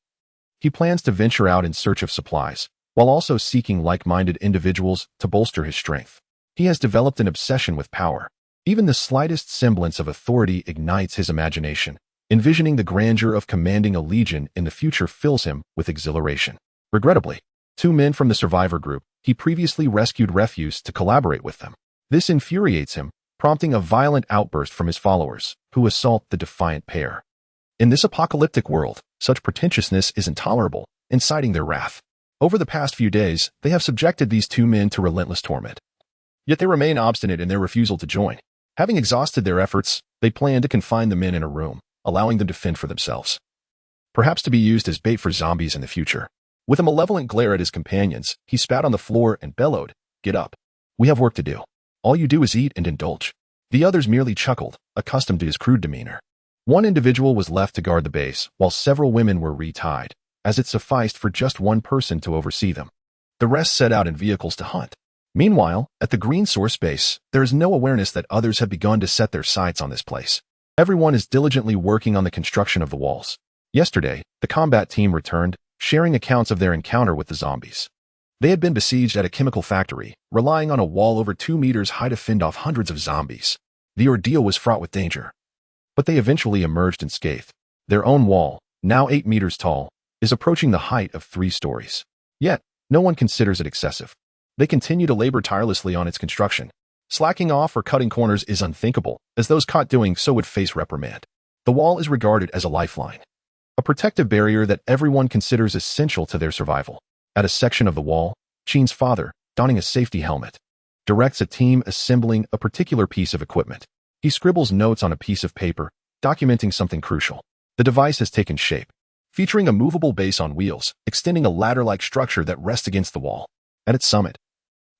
he plans to venture out in search of supplies, while also seeking like-minded individuals to bolster his strength. He has developed an obsession with power. Even the slightest semblance of authority ignites his imagination. Envisioning the grandeur of commanding a legion in the future fills him with exhilaration. Regrettably, 2 men from the survivor group he previously rescued refuse to collaborate with them. This infuriates him, prompting a violent outburst from his followers, who assault the defiant pair. In this apocalyptic world, such pretentiousness is intolerable, inciting their wrath. Over the past few days, they have subjected these 2 men to relentless torment. Yet they remain obstinate in their refusal to join. Having exhausted their efforts, they plan to confine the men in a room, allowing them to fend for themselves, perhaps to be used as bait for zombies in the future. With a malevolent glare at his companions, he spat on the floor and bellowed, "Get up. We have work to do. All you do is eat and indulge." The others merely chuckled, accustomed to his crude demeanor. 1 individual was left to guard the base, while several women were retied, as it sufficed for just 1 person to oversee them. The rest set out in vehicles to hunt. Meanwhile, at the green source base, there is no awareness that others have begun to set their sights on this place. Everyone is diligently working on the construction of the walls. Yesterday, the combat team returned, sharing accounts of their encounter with the zombies. They had been besieged at a chemical factory, relying on a wall over 2 meters high to fend off hundreds of zombies. The ordeal was fraught with danger, but they eventually emerged unscathed. Their own wall, now 8 meters tall, is approaching the height of 3 stories. Yet, no one considers it excessive. They continue to labor tirelessly on its construction. Slacking off or cutting corners is unthinkable, as those caught doing so would face reprimand. The wall is regarded as a lifeline, a protective barrier that everyone considers essential to their survival. At a section of the wall, Qin's father, donning a safety helmet, directs a team assembling a particular piece of equipment. He scribbles notes on a piece of paper, documenting something crucial. The device has taken shape, featuring a movable base on wheels, extending a ladder-like structure that rests against the wall. At its summit,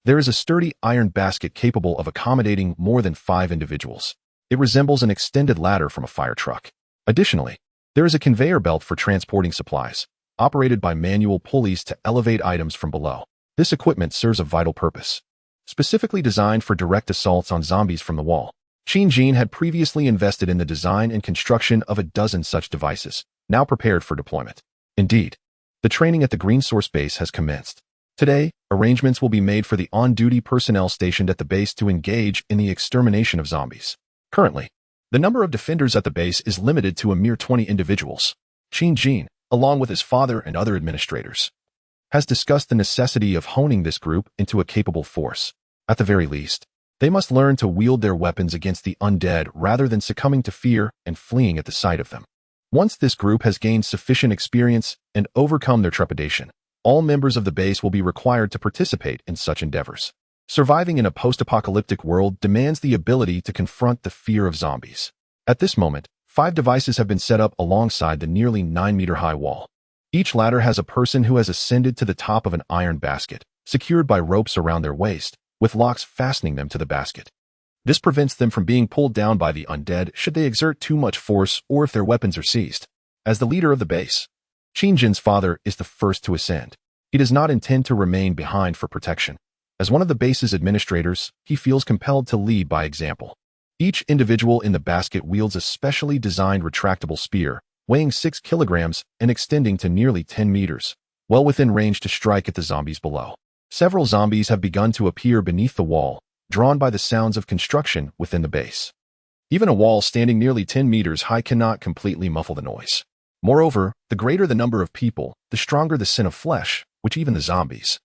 there is a sturdy iron basket capable of accommodating more than 5 individuals. It resembles an extended ladder from a fire truck. Additionally, there is a conveyor belt for transporting supplies, operated by manual pulleys to elevate items from below. This equipment serves a vital purpose. Specifically designed for direct assaults on zombies from the wall, Qin Jin had previously invested in the design and construction of a dozen such devices, now prepared for deployment. Indeed, the training at the Green Source base has commenced. Today, arrangements will be made for the on-duty personnel stationed at the base to engage in the extermination of zombies. Currently, the number of defenders at the base is limited to a mere 20 individuals. Qin Jin, along with his father and other administrators, has discussed the necessity of honing this group into a capable force. At the very least, they must learn to wield their weapons against the undead rather than succumbing to fear and fleeing at the sight of them. Once this group has gained sufficient experience and overcome their trepidation, all members of the base will be required to participate in such endeavors. Surviving in a post-apocalyptic world demands the ability to confront the fear of zombies. At this moment, 5 devices have been set up alongside the nearly 9-meter-high wall. Each ladder has a person who has ascended to the top of an iron basket, secured by ropes around their waist, with locks fastening them to the basket. This prevents them from being pulled down by the undead should they exert too much force or if their weapons are seized. As the leader of the base, Qin Jin's father is the first to ascend. He does not intend to remain behind for protection. As one of the base's administrators, he feels compelled to lead by example. Each individual in the basket wields a specially designed retractable spear, weighing 6 kilograms and extending to nearly 10 meters, well within range to strike at the zombies below. Several zombies have begun to appear beneath the wall, drawn by the sounds of construction within the base. Even a wall standing nearly 10 meters high cannot completely muffle the noise. Moreover, the greater the number of people, the stronger the scent of flesh, which even the zombies,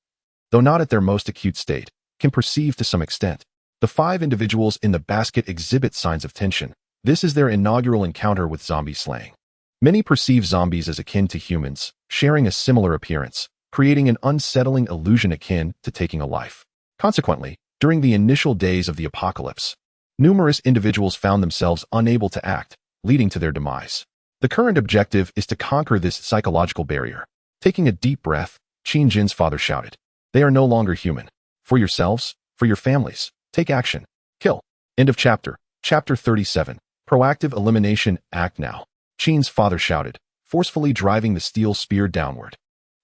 though not at their most acute state, can perceive to some extent. The 5 individuals in the basket exhibit signs of tension. This is their inaugural encounter with zombie slaying. Many perceive zombies as akin to humans, sharing a similar appearance, creating an unsettling illusion akin to taking a life. Consequently, during the initial days of the apocalypse, numerous individuals found themselves unable to act, leading to their demise. The current objective is to conquer this psychological barrier. Taking a deep breath, Qin Jin's father shouted, "They are no longer human. For yourselves, for your families, take action. Kill." End of chapter. Chapter 37. Proactive Elimination. Act now. Qin's father shouted, forcefully driving the steel spear downward,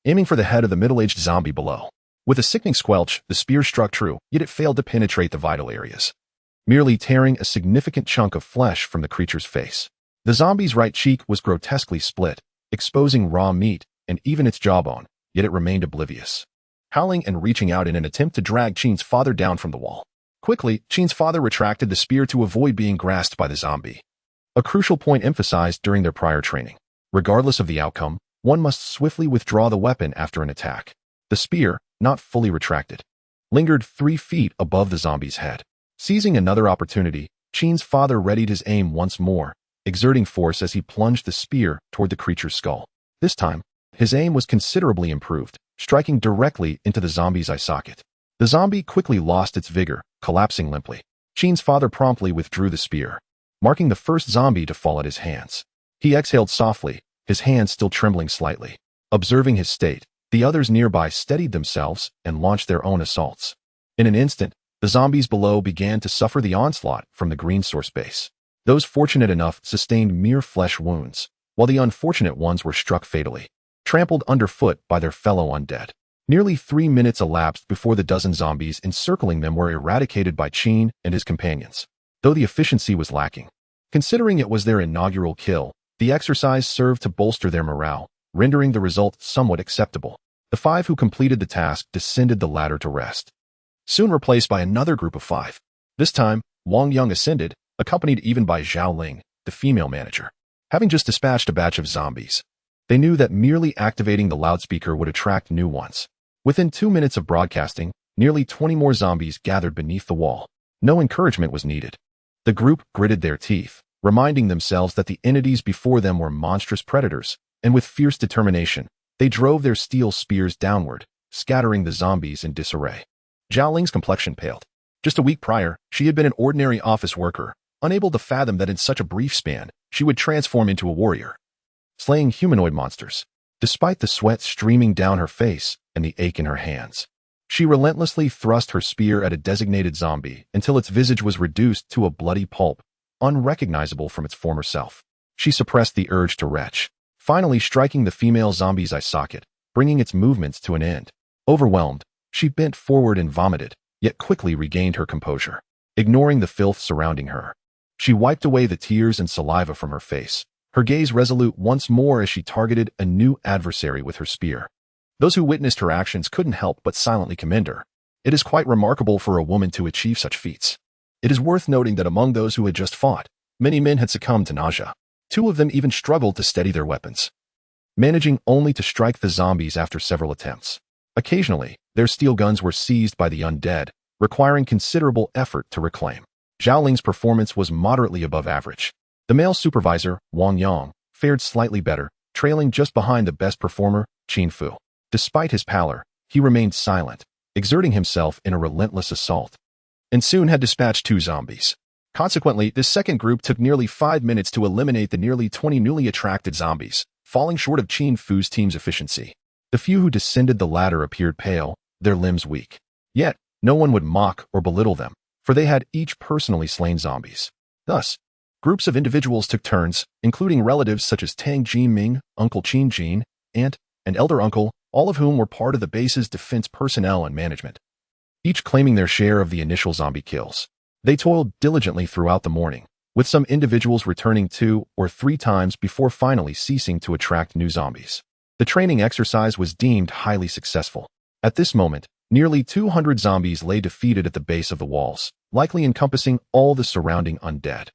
aiming for the head of the middle-aged zombie below. With a sickening squelch, the spear struck true, yet it failed to penetrate the vital areas, merely tearing a significant chunk of flesh from the creature's face. The zombie's right cheek was grotesquely split, exposing raw meat and even its jawbone, yet it remained oblivious, howling and reaching out in an attempt to drag Qin's father down from the wall. Quickly, Qin's father retracted the spear to avoid being grasped by the zombie, a crucial point emphasized during their prior training. Regardless of the outcome, one must swiftly withdraw the weapon after an attack. The spear, not fully retracted, lingered 3 feet above the zombie's head. Seizing another opportunity, Qin's father readied his aim once more, exerting force as he plunged the spear toward the creature's skull. This time, his aim was considerably improved, striking directly into the zombie's eye socket. The zombie quickly lost its vigor, collapsing limply. Qin's father promptly withdrew the spear, marking the first zombie to fall at his hands. He exhaled softly, his hands still trembling slightly. Observing his state, the others nearby steadied themselves and launched their own assaults. In an instant, the zombies below began to suffer the onslaught from the Green Source base. Those fortunate enough sustained mere flesh wounds, while the unfortunate ones were struck fatally, trampled underfoot by their fellow undead. Nearly 3 minutes elapsed before the dozen zombies encircling them were eradicated by Qin and his companions, though the efficiency was lacking. Considering it was their inaugural kill, the exercise served to bolster their morale, rendering the result somewhat acceptable. The 5 who completed the task descended the ladder to rest, soon replaced by another group of 5. This time, Wang Yang ascended, accompanied even by Zhao Ling, the female manager. Having just dispatched a batch of zombies, they knew that merely activating the loudspeaker would attract new ones. Within 2 minutes of broadcasting, nearly 20 more zombies gathered beneath the wall. No encouragement was needed. The group gritted their teeth, reminding themselves that the entities before them were monstrous predators, and with fierce determination, they drove their steel spears downward, scattering the zombies in disarray. Zhao Ling's complexion paled. Just a week prior, she had been an ordinary office worker, unable to fathom that in such a brief span, she would transform into a warrior, slaying humanoid monsters. Despite the sweat streaming down her face and the ache in her hands, she relentlessly thrust her spear at a designated zombie until its visage was reduced to a bloody pulp, unrecognizable from its former self. She suppressed the urge to retch, finally striking the female zombie's eye socket, bringing its movements to an end. Overwhelmed, She bent forward and vomited, yet quickly regained her composure. Ignoring the filth surrounding her, she wiped away the tears and saliva from her face, her gaze resolute once more as she targeted a new adversary with her spear. Those who witnessed her actions couldn't help but silently commend her. It is quite remarkable for a woman to achieve such feats. It is worth noting that among those who had just fought, many men had succumbed to nausea. 2 of them even struggled to steady their weapons, managing only to strike the zombies after several attempts. Occasionally, their steel guns were seized by the undead, requiring considerable effort to reclaim. Zhao Ling's performance was moderately above average. The male supervisor, Wang Yang, fared slightly better, trailing just behind the best performer, Qin Fu. Despite his pallor, he remained silent, exerting himself in a relentless assault, and soon had dispatched 2 zombies. Consequently, this second group took nearly 5 minutes to eliminate the nearly 20 newly attracted zombies, falling short of Qin Fu's team's efficiency. The few who descended the ladder appeared pale, their limbs weak. Yet, no one would mock or belittle them, for they had each personally slain zombies. Thus, groups of individuals took turns, including relatives such as Tang Jinming, Uncle Qin Jin, Aunt, and Elder Uncle, all of whom were part of the base's defense personnel and management, each claiming their share of the initial zombie kills. They toiled diligently throughout the morning, with some individuals returning 2 or 3 times before finally ceasing to attract new zombies. The training exercise was deemed highly successful. At this moment, nearly 200 zombies lay defeated at the base of the walls, likely encompassing all the surrounding undead.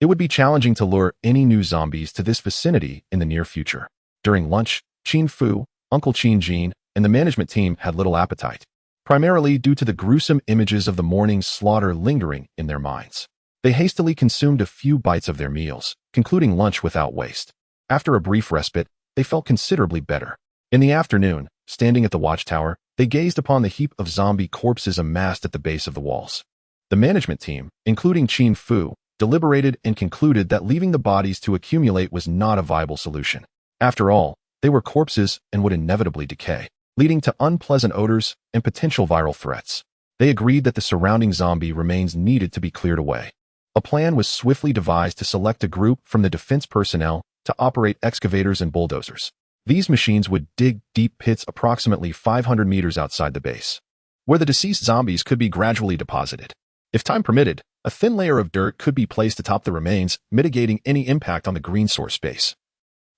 It would be challenging to lure any new zombies to this vicinity in the near future. During lunch, Qin Fu, Uncle Qin Jin, and the management team had little appetite, primarily due to the gruesome images of the morning's slaughter lingering in their minds. They hastily consumed a few bites of their meals, concluding lunch without waste. After a brief respite, they felt considerably better. In the afternoon, standing at the watchtower, they gazed upon the heap of zombie corpses amassed at the base of the walls. The management team, including Qin Fu, deliberated and concluded that leaving the bodies to accumulate was not a viable solution. After all, they were corpses and would inevitably decay, leading to unpleasant odors and potential viral threats. They agreed that the surrounding zombie remains needed to be cleared away. A plan was swiftly devised to select a group from the defense personnel to operate excavators and bulldozers. These machines would dig deep pits approximately 500 meters outside the base, where the deceased zombies could be gradually deposited. If time permitted, a thin layer of dirt could be placed atop the remains, mitigating any impact on the green source space.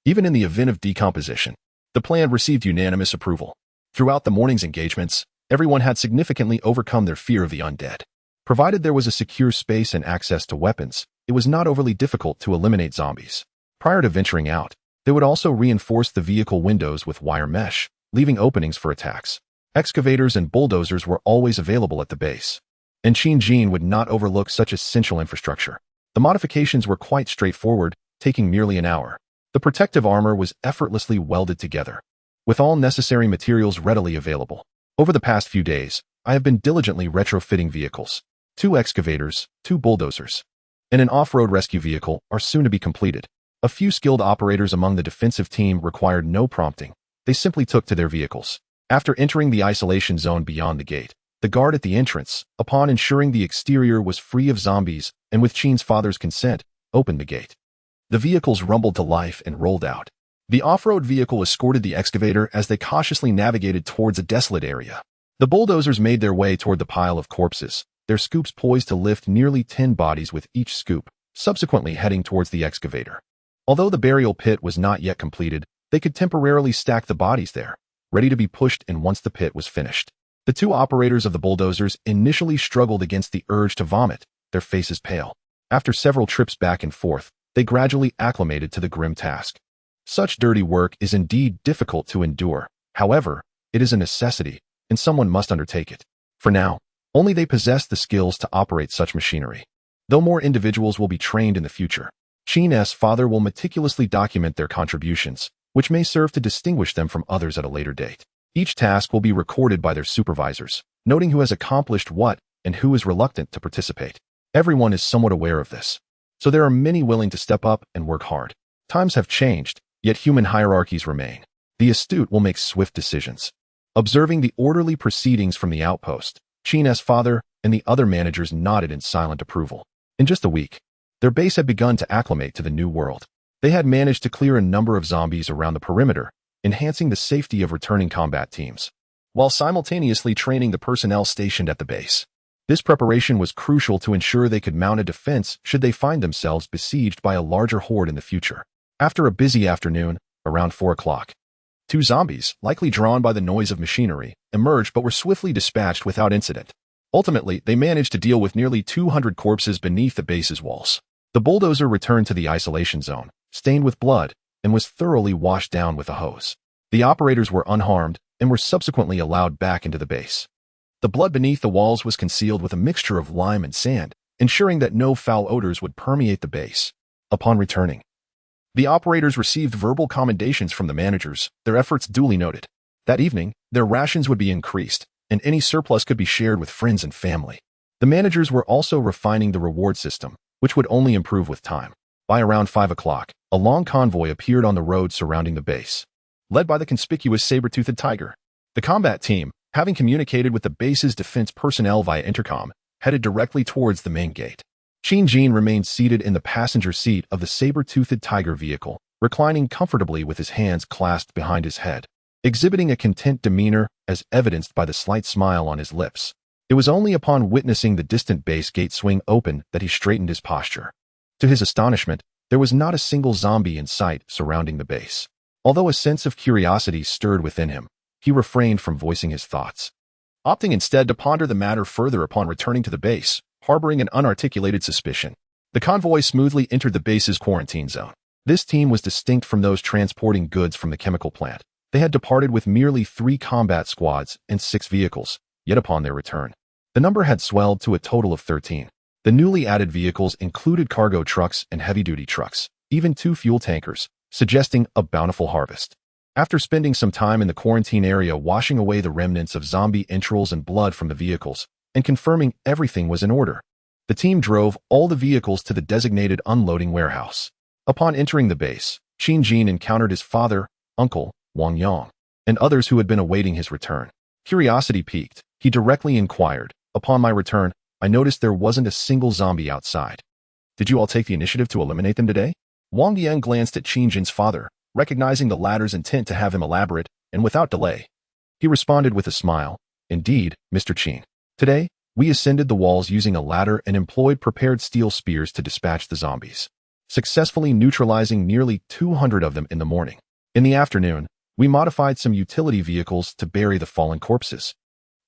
Even in the event of decomposition, the plan received unanimous approval. Throughout the morning's engagements, everyone had significantly overcome their fear of the undead. Provided there was a secure space and access to weapons, it was not overly difficult to eliminate zombies. Prior to venturing out, they would also reinforce the vehicle windows with wire mesh, leaving openings for attacks. Excavators and bulldozers were always available at the base, and Qin Jin would not overlook such essential infrastructure. The modifications were quite straightforward, taking merely an hour. The protective armor was effortlessly welded together, with all necessary materials readily available. Over the past few days, I have been diligently retrofitting vehicles. 2 excavators, 2 bulldozers, and an off-road rescue vehicle are soon to be completed. A few skilled operators among the defensive team required no prompting. They simply took to their vehicles. After entering the isolation zone beyond the gate, the guard at the entrance, upon ensuring the exterior was free of zombies and with Qin's father's consent, opened the gate. The vehicles rumbled to life and rolled out. The off-road vehicle escorted the excavator as they cautiously navigated towards a desolate area. The bulldozers made their way toward the pile of corpses, their scoops poised to lift nearly 10 bodies with each scoop, subsequently heading towards the excavator. Although the burial pit was not yet completed, they could temporarily stack the bodies there, ready to be pushed in once the pit was finished. The 2 operators of the bulldozers initially struggled against the urge to vomit, their faces pale. After several trips back and forth, they gradually acclimated to the grim task. Such dirty work is indeed difficult to endure. However, it is a necessity, and someone must undertake it. For now, only they possess the skills to operate such machinery. Though more individuals will be trained in the future, Qin's father will meticulously document their contributions, which may serve to distinguish them from others at a later date. Each task will be recorded by their supervisors, noting who has accomplished what and who is reluctant to participate. Everyone is somewhat aware of this, so there are many willing to step up and work hard. Times have changed, yet human hierarchies remain. The astute will make swift decisions. Observing the orderly proceedings from the outpost, Qin's father and the other managers nodded in silent approval. In just a week, their base had begun to acclimate to the new world. They had managed to clear a number of zombies around the perimeter, enhancing the safety of returning combat teams. while simultaneously training the personnel stationed at the base. This preparation was crucial to ensure they could mount a defense should they find themselves besieged by a larger horde in the future. After a busy afternoon, around 4 o'clock, 2 zombies, likely drawn by the noise of machinery, emerged but were swiftly dispatched without incident. Ultimately, they managed to deal with nearly 200 corpses beneath the base's walls. The bulldozer returned to the isolation zone, stained with blood, and was thoroughly washed down with a hose. The operators were unharmed and were subsequently allowed back into the base. The blood beneath the walls was concealed with a mixture of lime and sand, ensuring that no foul odors would permeate the base. Upon returning, the operators received verbal commendations from the managers, their efforts duly noted. That evening, their rations would be increased, and any surplus could be shared with friends and family. The managers were also refining the reward system, which would only improve with time. By around 5 o'clock, a long convoy appeared on the road surrounding the base, led by the conspicuous saber-toothed tiger. The combat team, having communicated with the base's defense personnel via intercom, headed directly towards the main gate. Qin Jin remained seated in the passenger seat of the saber-toothed tiger vehicle, reclining comfortably with his hands clasped behind his head, exhibiting a content demeanor as evidenced by the slight smile on his lips. It was only upon witnessing the distant base gate swing open that he straightened his posture. To his astonishment, there was not a single zombie in sight surrounding the base. Although a sense of curiosity stirred within him, he refrained from voicing his thoughts, opting instead to ponder the matter further upon returning to the base, harboring an unarticulated suspicion. The convoy smoothly entered the base's quarantine zone. This team was distinct from those transporting goods from the chemical plant. They had departed with merely 3 combat squads and 6 vehicles, yet upon their return, the number had swelled to a total of 13. The newly added vehicles included cargo trucks and heavy-duty trucks, even 2 fuel tankers, suggesting a bountiful harvest. After spending some time in the quarantine area washing away the remnants of zombie entrails and blood from the vehicles, and confirming everything was in order, the team drove all the vehicles to the designated unloading warehouse. Upon entering the base, Qin Jin encountered his father, uncle, Wang Yang, and others who had been awaiting his return. Curiosity piqued, he directly inquired, "Upon my return, I noticed there wasn't a single zombie outside. Did you all take the initiative to eliminate them today?" Wang Yang glanced at Qin Jin's father, recognizing the latter's intent to have him elaborate, and without delay, he responded with a smile, "Indeed, Mr. Qin. Today, we ascended the walls using a ladder and employed prepared steel spears to dispatch the zombies, successfully neutralizing nearly 200 of them in the morning. In the afternoon, we modified some utility vehicles to bury the fallen corpses,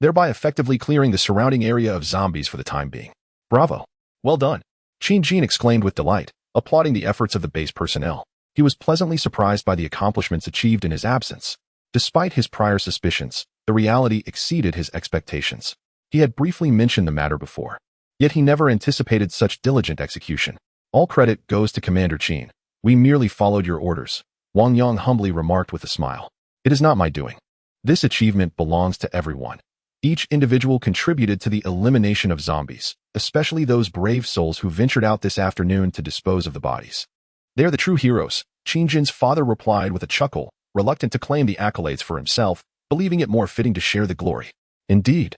thereby effectively clearing the surrounding area of zombies for the time being." "Bravo. Well done," Qin Jin exclaimed with delight, applauding the efforts of the base personnel. He was pleasantly surprised by the accomplishments achieved in his absence. Despite his prior suspicions, the reality exceeded his expectations. He had briefly mentioned the matter before, yet he never anticipated such diligent execution. "All credit goes to Commander Qin. We merely followed your orders," Wang Yang humbly remarked with a smile. "It is not my doing. This achievement belongs to everyone. Each individual contributed to the elimination of zombies, especially those brave souls who ventured out this afternoon to dispose of the bodies. They are the true heroes," Qin Jin's father replied with a chuckle, reluctant to claim the accolades for himself, believing it more fitting to share the glory. "Indeed.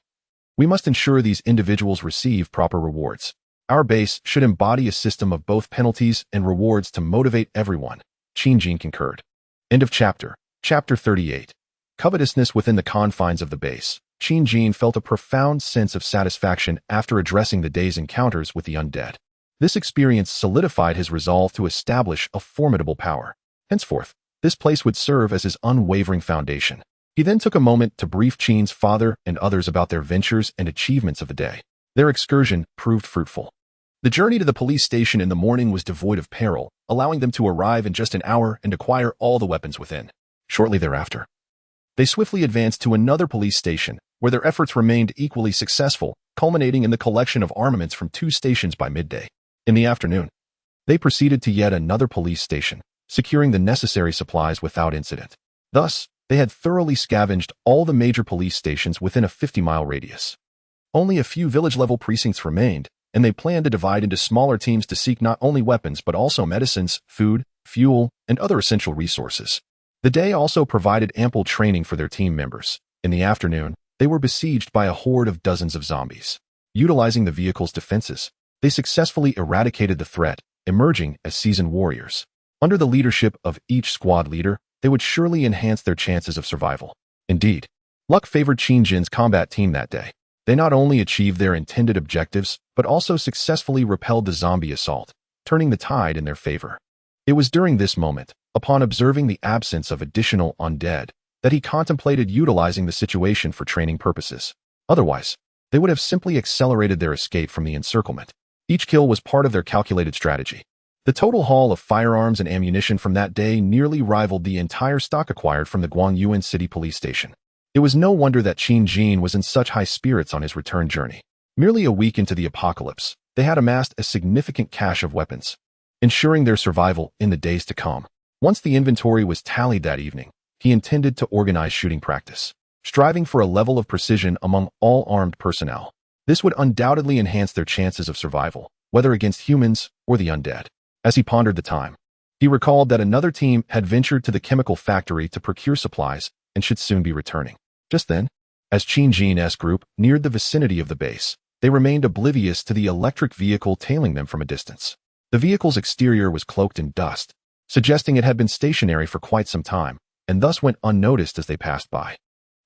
We must ensure these individuals receive proper rewards. Our base should embody a system of both penalties and rewards to motivate everyone," Qin Jin concurred. End of chapter. Chapter 38. Covetousness within the confines of the base. Qin Jin felt a profound sense of satisfaction after addressing the day's encounters with the undead. This experience solidified his resolve to establish a formidable power. Henceforth, this place would serve as his unwavering foundation. He then took a moment to brief Qin's father and others about their ventures and achievements of the day. Their excursion proved fruitful. The journey to the police station in the morning was devoid of peril, allowing them to arrive in just an hour and acquire all the weapons within. Shortly thereafter, they swiftly advanced to another police station, where their efforts remained equally successful, culminating in the collection of armaments from 2 stations by midday. In the afternoon, they proceeded to yet another police station, securing the necessary supplies without incident. Thus, they had thoroughly scavenged all the major police stations within a 50-mile radius. Only a few village-level precincts remained, and they planned to divide into smaller teams to seek not only weapons but also medicines, food, fuel, and other essential resources. The day also provided ample training for their team members. In the afternoon, they were besieged by a horde of dozens of zombies. Utilizing the vehicle's defenses, they successfully eradicated the threat, emerging as seasoned warriors. Under the leadership of each squad leader, they would surely enhance their chances of survival. Indeed, Luck favored Qin Jin's combat team that day. They not only achieved their intended objectives, but also successfully repelled the zombie assault, turning the tide in their favor. It was during this moment, upon observing the absence of additional undead, that he contemplated utilizing the situation for training purposes. Otherwise, they would have simply accelerated their escape from the encirclement. Each kill was part of their calculated strategy. The total haul of firearms and ammunition from that day nearly rivaled the entire stock acquired from the Guangyuan City Police Station. It was no wonder that Qin Jin was in such high spirits on his return journey. Merely a week into the apocalypse, they had amassed a significant cache of weapons, ensuring their survival in the days to come. Once the inventory was tallied that evening, he intended to organize shooting practice, striving for a level of precision among all armed personnel. This would undoubtedly enhance their chances of survival, whether against humans or the undead. As he pondered the time, he recalled that another team had ventured to the chemical factory to procure supplies and should soon be returning. Just then, as Qin Jin's group neared the vicinity of the base, they remained oblivious to the electric vehicle tailing them from a distance. The vehicle's exterior was cloaked in dust, suggesting it had been stationary for quite some time, and thus went unnoticed as they passed by.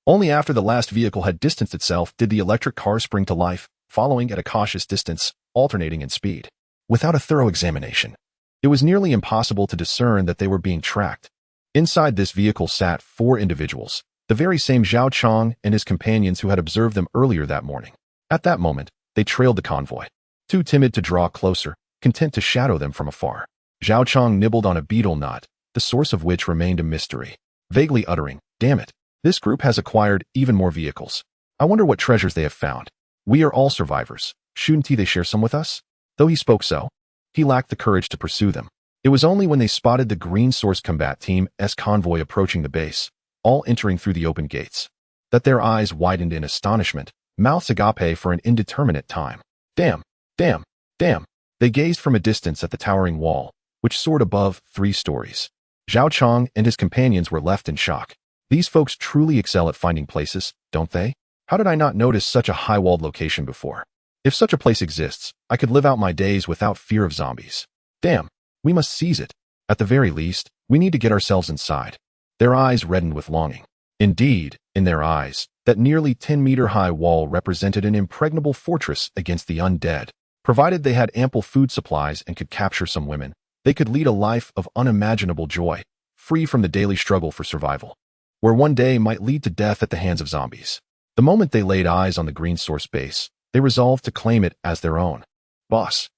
Only after the last vehicle had distanced itself did the electric car spring to life, following at a cautious distance, alternating in speed. Without a thorough examination, it was nearly impossible to discern that they were being tracked. Inside this vehicle sat 4 individuals, the very same Zhao Chong and his companions who had observed them earlier that morning. At that moment, they trailed the convoy, too timid to draw closer, content to shadow them from afar. Zhao Chong nibbled on a beetle nut, the source of which remained a mystery, vaguely uttering, "Damn it, this group has acquired even more vehicles. I wonder what treasures they have found. We are all survivors. Shouldn't they share some with us?" Though he spoke so, he lacked the courage to pursue them. It was only when they spotted the Green Source Combat Team's convoy approaching the base, all entering through the open gates, that their eyes widened in astonishment, mouths agape for an indeterminate time. Damn, damn, damn. They gazed from a distance at the towering wall, which soared above 3 stories. Zhao Chong and his companions were left in shock. These folks truly excel at finding places, don't they? How did I not notice such a high-walled location before? If such a place exists, I could live out my days without fear of zombies. Damn, we must seize it. At the very least, we need to get ourselves inside. Their eyes reddened with longing. Indeed, in their eyes, that nearly 10-meter-high wall represented an impregnable fortress against the undead. Provided they had ample food supplies and could capture some women, they could lead a life of unimaginable joy, free from the daily struggle for survival, where one day might lead to death at the hands of zombies. The moment they laid eyes on the Green Source base, they resolved to claim it as their own. Boss,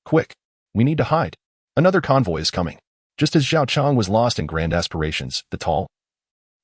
quick, we need to hide. Another convoy is coming. Just as Zhao Chong was lost in grand aspirations, the tall,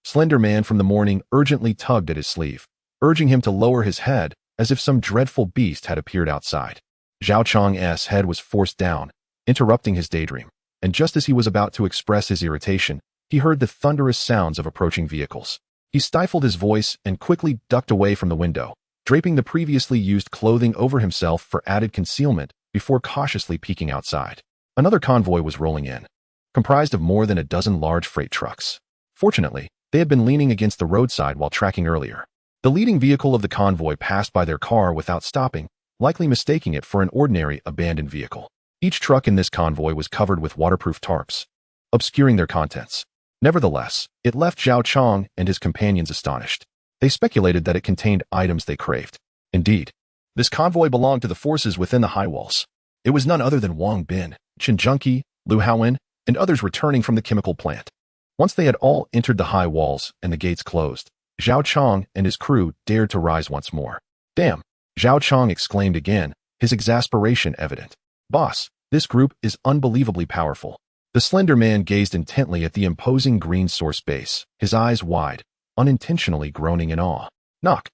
slender man from the morning urgently tugged at his sleeve, urging him to lower his head as if some dreadful beast had appeared outside. Zhao Chong's head was forced down, interrupting his daydream, and just as he was about to express his irritation, he heard the thunderous sounds of approaching vehicles. He stifled his voice and quickly ducked away from the window, draping the previously used clothing over himself for added concealment before cautiously peeking outside. Another convoy was rolling in, comprised of more than a dozen large freight trucks. Fortunately, they had been leaning against the roadside while tracking earlier. The leading vehicle of the convoy passed by their car without stopping, likely mistaking it for an ordinary abandoned vehicle. Each truck in this convoy was covered with waterproof tarps, obscuring their contents. Nevertheless, it left Zhao Chong and his companions astonished. They speculated that it contained items they craved. Indeed, this convoy belonged to the forces within the high walls. It was none other than Wang Bin, Chen Junqi, Lu Haowen, and others returning from the chemical plant. Once they had all entered the high walls and the gates closed, Zhao Chong and his crew dared to rise once more. Damn, Zhao Chong exclaimed again, his exasperation evident. Boss, this group is unbelievably powerful. The slender man gazed intently at the imposing Green Source base, his eyes wide, unintentionally groaning in awe. Knock.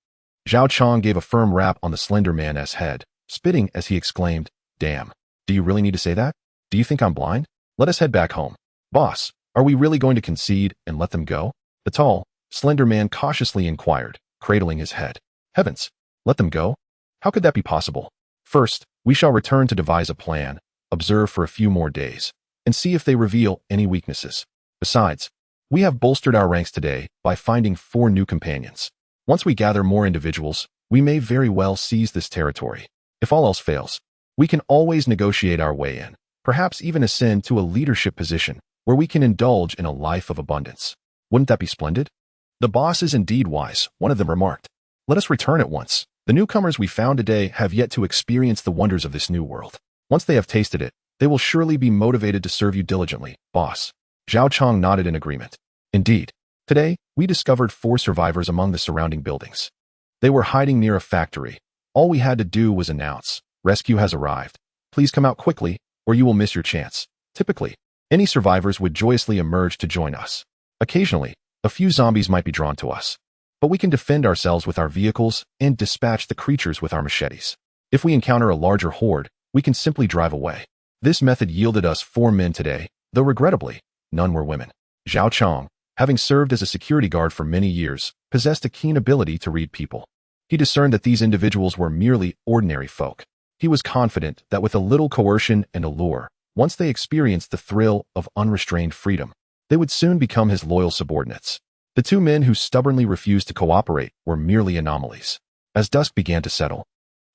Zhao Chong gave a firm rap on the slender man's head, spitting as he exclaimed, Damn, do you really need to say that? Do you think I'm blind? Let us head back home. Boss, are we really going to concede and let them go? The tall, slender man cautiously inquired, cradling his head. Heavens, let them go? How could that be possible? First, we shall return to devise a plan, observe for a few more days, and see if they reveal any weaknesses. Besides, we have bolstered our ranks today by finding 4 new companions. Once we gather more individuals, we may very well seize this territory. If all else fails, we can always negotiate our way in, perhaps even ascend to a leadership position where we can indulge in a life of abundance. Wouldn't that be splendid? "The boss is indeed wise," one of them remarked. "Let us return at once. The newcomers we found today have yet to experience the wonders of this new world. Once they have tasted it, they will surely be motivated to serve you diligently, boss." Zhao Chong nodded in agreement. "Indeed. Today, we discovered 4 survivors among the surrounding buildings. They were hiding near a factory. All we had to do was announce, 'Rescue has arrived. Please come out quickly, or you will miss your chance.' Typically, any survivors would joyously emerge to join us. Occasionally, a few zombies might be drawn to us. But we can defend ourselves with our vehicles and dispatch the creatures with our machetes. If we encounter a larger horde, we can simply drive away. This method yielded us 4 men today, though regrettably, none were women." Zhao Chong, having served as a security guard for many years, possessed a keen ability to read people. He discerned that these individuals were merely ordinary folk. He was confident that with a little coercion and allure, once they experienced the thrill of unrestrained freedom, they would soon become his loyal subordinates. The 2 men who stubbornly refused to cooperate were merely anomalies. As dusk began to settle,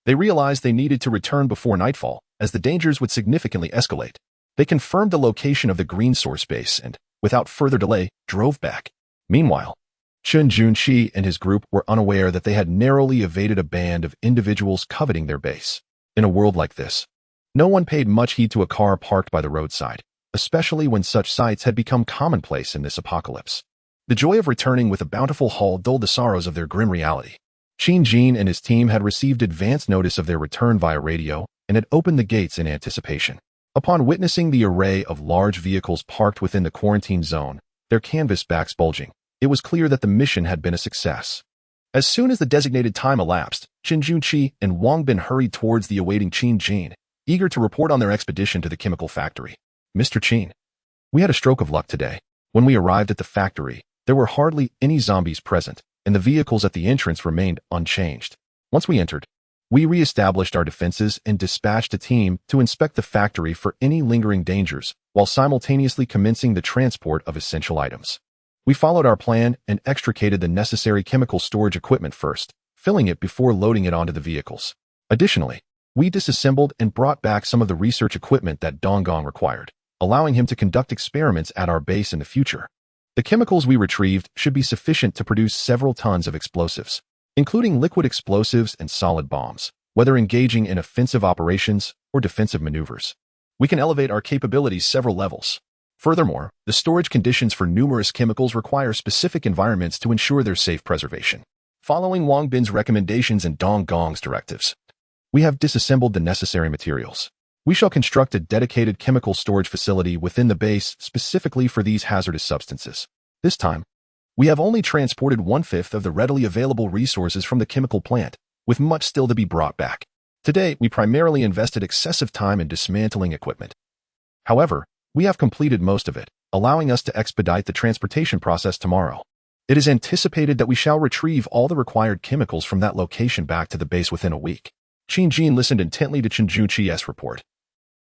they realized they needed to return before nightfall, as the dangers would significantly escalate. They confirmed the location of the green source base and, without further delay, drove back. Meanwhile, Chen Junqi and his group were unaware that they had narrowly evaded a band of individuals coveting their base. In a world like this, no one paid much heed to a car parked by the roadside, especially when such sights had become commonplace in this apocalypse. The joy of returning with a bountiful haul dulled the sorrows of their grim reality. Qin Jin and his team had received advance notice of their return via radio and had opened the gates in anticipation. Upon witnessing the array of large vehicles parked within the quarantine zone, their canvas backs bulging, it was clear that the mission had been a success. As soon as the designated time elapsed, Qin Junqi and Wang Bin hurried towards the awaiting Qin Jin, eager to report on their expedition to the chemical factory. "Mr. Qin, we had a stroke of luck today. When we arrived at the factory, there were hardly any zombies present, and the vehicles at the entrance remained unchanged. Once we entered, we re-established our defenses and dispatched a team to inspect the factory for any lingering dangers, while simultaneously commencing the transport of essential items. We followed our plan and extricated the necessary chemical storage equipment first, filling it before loading it onto the vehicles. Additionally, we disassembled and brought back some of the research equipment that Donggong required, allowing him to conduct experiments at our base in the future. The chemicals we retrieved should be sufficient to produce several tons of explosives, including liquid explosives and solid bombs, whether engaging in offensive operations or defensive maneuvers. We can elevate our capabilities several levels. Furthermore, the storage conditions for numerous chemicals require specific environments to ensure their safe preservation. Following Wang Bin's recommendations and Donggong's directives, we have disassembled the necessary materials. We shall construct a dedicated chemical storage facility within the base specifically for these hazardous substances. This time, we have only transported 1/5 of the readily available resources from the chemical plant, with much still to be brought back. Today, we primarily invested excessive time in dismantling equipment. However, we have completed most of it, allowing us to expedite the transportation process tomorrow. It is anticipated that we shall retrieve all the required chemicals from that location back to the base within a week. Qin Jin listened intently to Qin Junqi's report,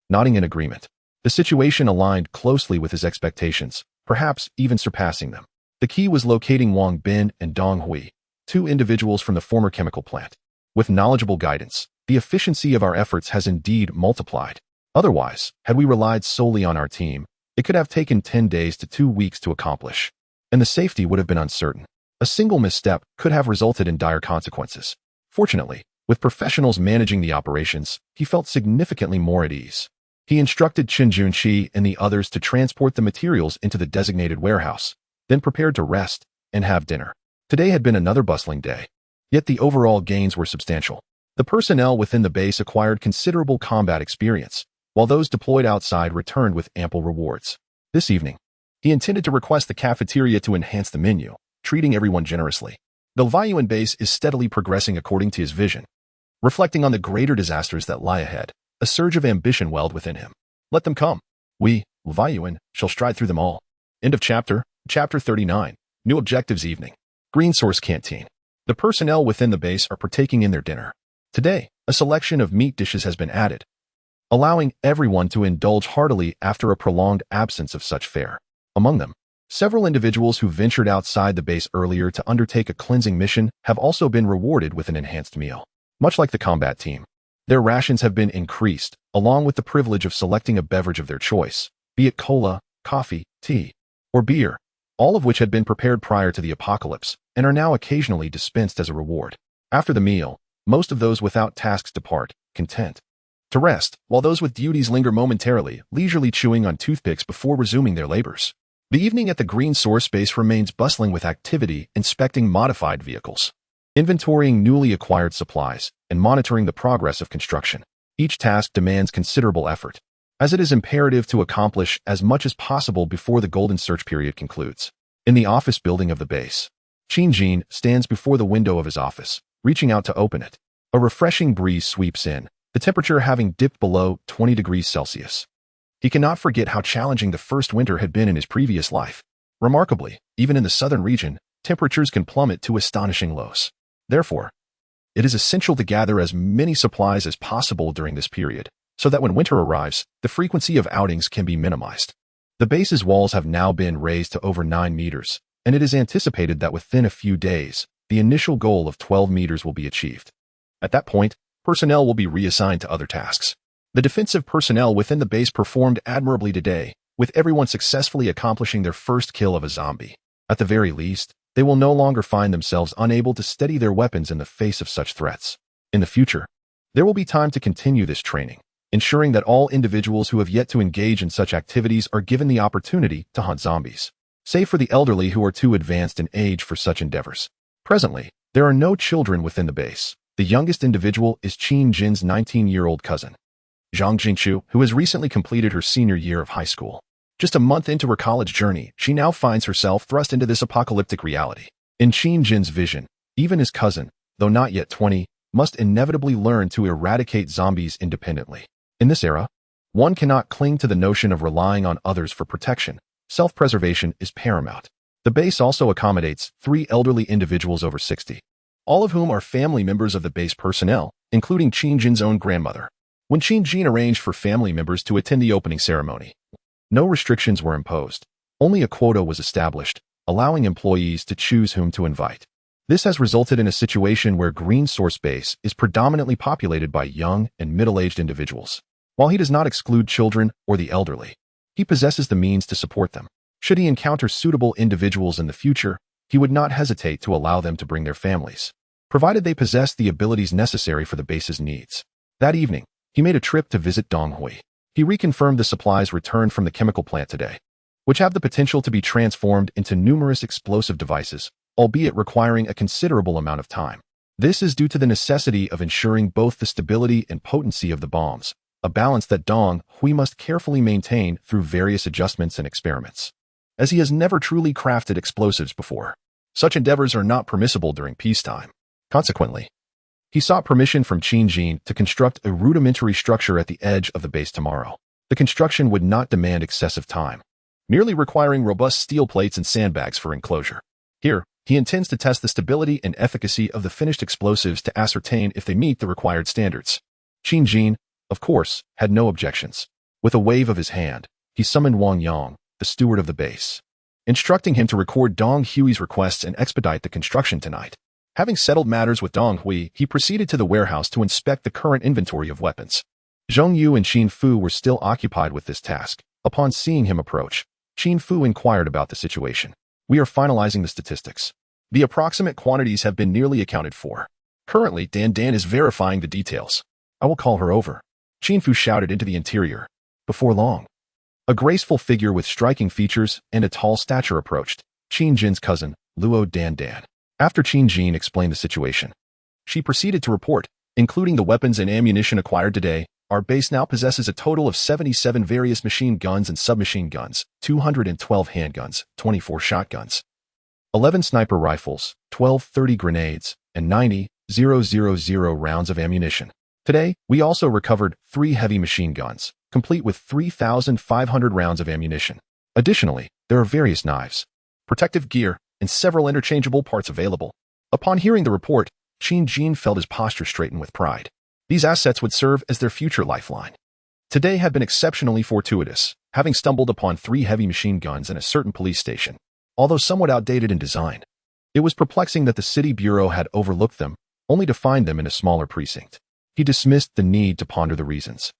nodding in agreement. The situation aligned closely with his expectations, perhaps even surpassing them. The key was locating Wang Bin and Dong Hui, 2 individuals from the former chemical plant. With knowledgeable guidance, the efficiency of our efforts has indeed multiplied. Otherwise, had we relied solely on our team, it could have taken 10 days to 2 weeks to accomplish, and the safety would have been uncertain. A single misstep could have resulted in dire consequences. Fortunately, with professionals managing the operations, he felt significantly more at ease. He instructed Qin Junqi and the others to transport the materials into the designated warehouse, then prepared to rest and have dinner. Today had been another bustling day, yet the overall gains were substantial. The personnel within the base acquired considerable combat experience, while those deployed outside returned with ample rewards. This evening, he intended to request the cafeteria to enhance the menu, treating everyone generously. The Leviuan base is steadily progressing according to his vision. Reflecting on the greater disasters that lie ahead, a surge of ambition welled within him. Let them come. We, Leviuan, shall stride through them all. End of chapter. Chapter 39. New Objectives Evening. Green Source Canteen. The personnel within the base are partaking in their dinner. Today, a selection of meat dishes has been added, allowing everyone to indulge heartily after a prolonged absence of such fare. Among them, several individuals who ventured outside the base earlier to undertake a cleansing mission have also been rewarded with an enhanced meal. Much like the combat team, their rations have been increased, along with the privilege of selecting a beverage of their choice, be it cola, coffee, tea, or beer. all of which had been prepared prior to the apocalypse and are now occasionally dispensed as a reward. After the meal, most of those without tasks depart, content to rest, while those with duties linger momentarily, leisurely chewing on toothpicks before resuming their labors. The evening at the Green Source Base remains bustling with activity, inspecting modified vehicles, inventorying newly acquired supplies, and monitoring the progress of construction. Each task demands considerable effort, as it is imperative to accomplish as much as possible before the golden search period concludes. In the office building of the base, Qin stands before the window of his office, reaching out to open it. A refreshing breeze sweeps in, the temperature having dipped below 20 degrees Celsius. He cannot forget how challenging the first winter had been in his previous life. Remarkably, even in the southern region, temperatures can plummet to astonishing lows. Therefore, it is essential to gather as many supplies as possible during this period, so that when winter arrives, the frequency of outings can be minimized. The base's walls have now been raised to over 9 meters, and it is anticipated that within a few days, the initial goal of 12 meters will be achieved. At that point, personnel will be reassigned to other tasks. The defensive personnel within the base performed admirably today, with everyone successfully accomplishing their first kill of a zombie. At the very least, they will no longer find themselves unable to steady their weapons in the face of such threats. In the future, there will be time to continue this training, ensuring that all individuals who have yet to engage in such activities are given the opportunity to hunt zombies, save for the elderly who are too advanced in age for such endeavors. Presently, there are no children within the base. The youngest individual is Qin's 19-year-old cousin, Zhang Jingchu, who has recently completed her senior year of high school. Just a month into her college journey, she now finds herself thrust into this apocalyptic reality. In Qin's vision, even his cousin, though not yet 20, must inevitably learn to eradicate zombies independently. In this era, one cannot cling to the notion of relying on others for protection. Self-preservation is paramount. The base also accommodates 3 elderly individuals over 60, all of whom are family members of the base personnel, including Qin's own grandmother. When Qin arranged for family members to attend the opening ceremony, no restrictions were imposed. Only a quota was established, allowing employees to choose whom to invite. This has resulted in a situation where Green Source Base is predominantly populated by young and middle-aged individuals. While he does not exclude children or the elderly, he possesses the means to support them. Should he encounter suitable individuals in the future, he would not hesitate to allow them to bring their families, provided they possess the abilities necessary for the base's needs. That evening, he made a trip to visit Donghui. He reconfirmed the supplies returned from the chemical plant today, which have the potential to be transformed into numerous explosive devices, albeit requiring a considerable amount of time. This is due to the necessity of ensuring both the stability and potency of the bombs, a balance that Donghui must carefully maintain through various adjustments and experiments, as he has never truly crafted explosives before. Such endeavors are not permissible during peacetime. Consequently, he sought permission from Qin to construct a rudimentary structure at the edge of the base tomorrow. The construction would not demand excessive time, merely requiring robust steel plates and sandbags for enclosure. Here, he intends to test the stability and efficacy of the finished explosives to ascertain if they meet the required standards. Qin, of course, had no objections. With a wave of his hand, he summoned Wang Yang, the steward of the base, instructing him to record Donghui's requests and expedite the construction tonight. Having settled matters with Donghui, he proceeded to the warehouse to inspect the current inventory of weapons. Zhong Yu and Qin Fu were still occupied with this task. Upon seeing him approach, Qin Fu inquired about the situation. We are finalizing the statistics. The approximate quantities have been nearly accounted for. Currently, Dan is verifying the details. I will call her over. Qin Fu shouted into the interior. Before long, a graceful figure with striking features and a tall stature approached, Qin's cousin, Luo Dan. After Qin explained the situation, she proceeded to report, including the weapons and ammunition acquired today, our base now possesses a total of 77 various machine guns and submachine guns, 212 handguns, 24 shotguns, 11 sniper rifles, 12 30 grenades, and 90,000 rounds of ammunition. Today, we also recovered 3 heavy machine guns, complete with 3,500 rounds of ammunition. Additionally, there are various knives, protective gear, and several interchangeable parts available. Upon hearing the report, Qin felt his posture straighten with pride. These assets would serve as their future lifeline. Today had been exceptionally fortuitous, having stumbled upon 3 heavy machine guns in a certain police station. Although somewhat outdated in design, it was perplexing that the city bureau had overlooked them, only to find them in a smaller precinct. He dismissed the need to ponder the reasons.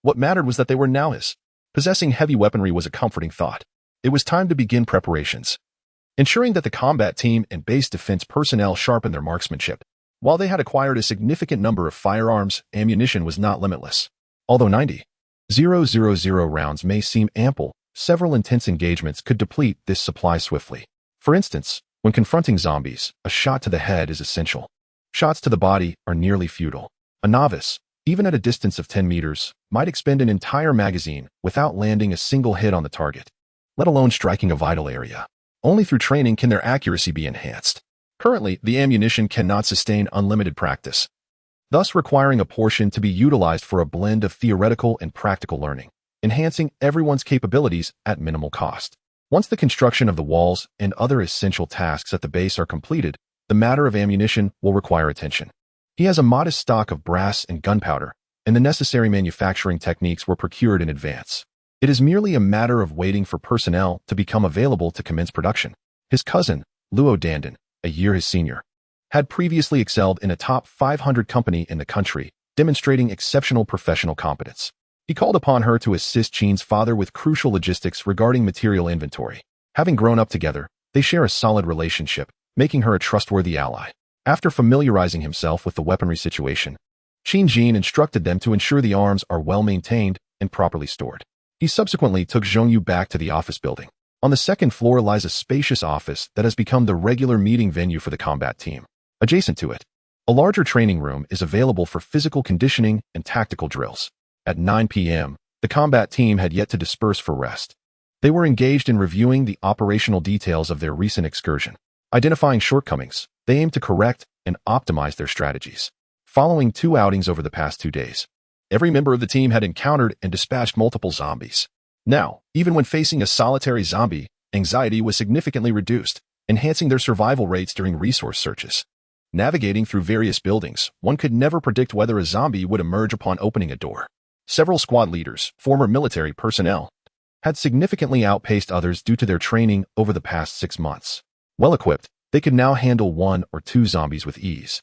What mattered was that they were now his. Possessing heavy weaponry was a comforting thought. It was time to begin preparations. ensuring that the combat team and base defense personnel sharpen their marksmanship. While they had acquired a significant number of firearms, ammunition was not limitless. Although 90,000 rounds may seem ample, several intense engagements could deplete this supply swiftly. For instance, when confronting zombies, a shot to the head is essential. Shots to the body are nearly futile. A novice, even at a distance of 10 meters, might expend an entire magazine without landing a single hit on the target, let alone striking a vital area. Only through training can their accuracy be enhanced. Currently, the ammunition cannot sustain unlimited practice, thus requiring a portion to be utilized for a blend of theoretical and practical learning, enhancing everyone's capabilities at minimal cost. Once the construction of the walls and other essential tasks at the base are completed, the matter of ammunition will require attention. He has a modest stock of brass and gunpowder, and the necessary manufacturing techniques were procured in advance. It is merely a matter of waiting for personnel to become available to commence production. His cousin, Luo Dandan, a year his senior, had previously excelled in a top 500 company in the country, demonstrating exceptional professional competence. He called upon her to assist Qin's father with crucial logistics regarding material inventory. Having grown up together, they share a solid relationship, making her a trustworthy ally. After familiarizing himself with the weaponry situation, Qin Jin instructed them to ensure the arms are well maintained and properly stored. He subsequently took Zhongyu back to the office building. On the second floor lies a spacious office that has become the regular meeting venue for the combat team. Adjacent to it, a larger training room is available for physical conditioning and tactical drills. At 9 p.m., the combat team had yet to disperse for rest. They were engaged in reviewing the operational details of their recent excursion. Identifying shortcomings, they aimed to correct and optimize their strategies. Following 2 outings over the past 2 days, every member of the team had encountered and dispatched multiple zombies. Now, even when facing a solitary zombie, anxiety was significantly reduced, enhancing their survival rates during resource searches. Navigating through various buildings, one could never predict whether a zombie would emerge upon opening a door. Several squad leaders, former military personnel, had significantly outpaced others due to their training over the past 6 months. Well equipped, they could now handle 1 or 2 zombies with ease.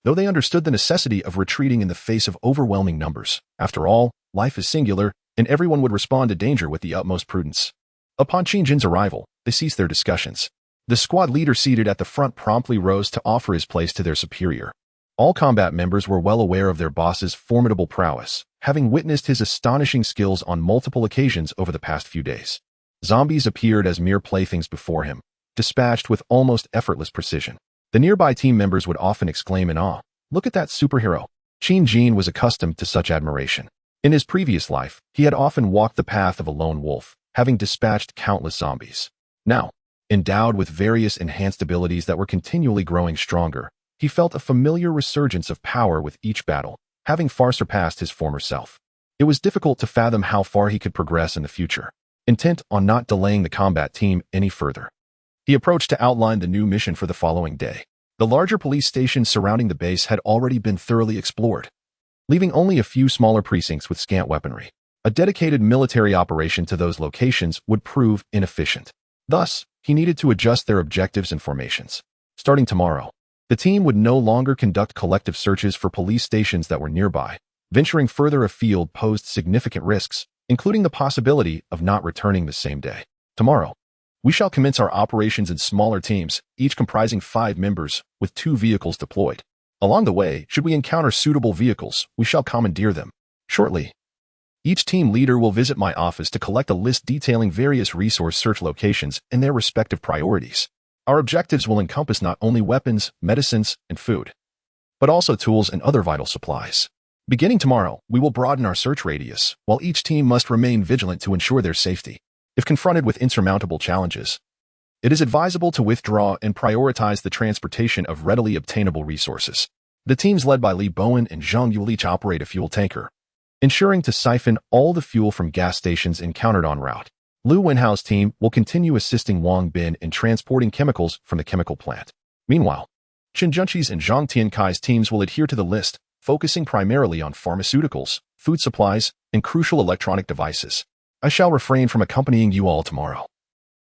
Though they understood the necessity of retreating in the face of overwhelming numbers, after all, life is singular, and everyone would respond to danger with the utmost prudence. Upon Qin Jin's arrival, they ceased their discussions. The squad leader seated at the front promptly rose to offer his place to their superior. All combat members were well aware of their boss's formidable prowess, having witnessed his astonishing skills on multiple occasions over the past few days. Zombies appeared as mere playthings before him, dispatched with almost effortless precision. The nearby team members would often exclaim in awe, "Look at that superhero." Qin Jin was accustomed to such admiration. In his previous life, he had often walked the path of a lone wolf, having dispatched countless zombies. Now, endowed with various enhanced abilities that were continually growing stronger, he felt a familiar resurgence of power with each battle, having far surpassed his former self. It was difficult to fathom how far he could progress in the future. Intent on not delaying the combat team any further, he approached to outline the new mission for the following day. The larger police stations surrounding the base had already been thoroughly explored, leaving only a few smaller precincts with scant weaponry. A dedicated military operation to those locations would prove inefficient. Thus, he needed to adjust their objectives and formations. Starting tomorrow, the team would no longer conduct collective searches for police stations that were nearby. Venturing further afield posed significant risks, including the possibility of not returning the same day. Tomorrow, we shall commence our operations in smaller teams, each comprising 5 members, with 2 vehicles deployed. Along the way, should we encounter suitable vehicles, we shall commandeer them. Shortly, each team leader will visit my office to collect a list detailing various resource search locations and their respective priorities. Our objectives will encompass not only weapons, medicines, and food, but also tools and other vital supplies. Beginning tomorrow, we will broaden our search radius, while each team must remain vigilant to ensure their safety. If confronted with insurmountable challenges, it is advisable to withdraw and prioritize the transportation of readily obtainable resources. The teams led by Li Bowen and Zhang Yu each operate a fuel tanker, ensuring to siphon all the fuel from gas stations encountered en route. Lu Wenhao's team will continue assisting Wang Bin in transporting chemicals from the chemical plant. Meanwhile, Chen Junqi's and Zhang Tiankai's teams will adhere to the list, focusing primarily on pharmaceuticals, food supplies, and crucial electronic devices. I shall refrain from accompanying you all tomorrow.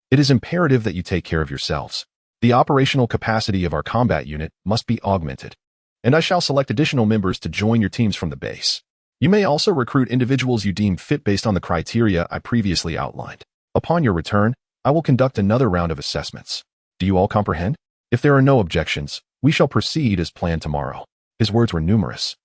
It is imperative that you take care of yourselves. The operational capacity of our combat unit must be augmented, and I shall select additional members to join your teams from the base. You may also recruit individuals you deem fit based on the criteria I previously outlined. Upon your return, I will conduct another round of assessments. Do you all comprehend? If there are no objections, we shall proceed as planned tomorrow." His words were numerous,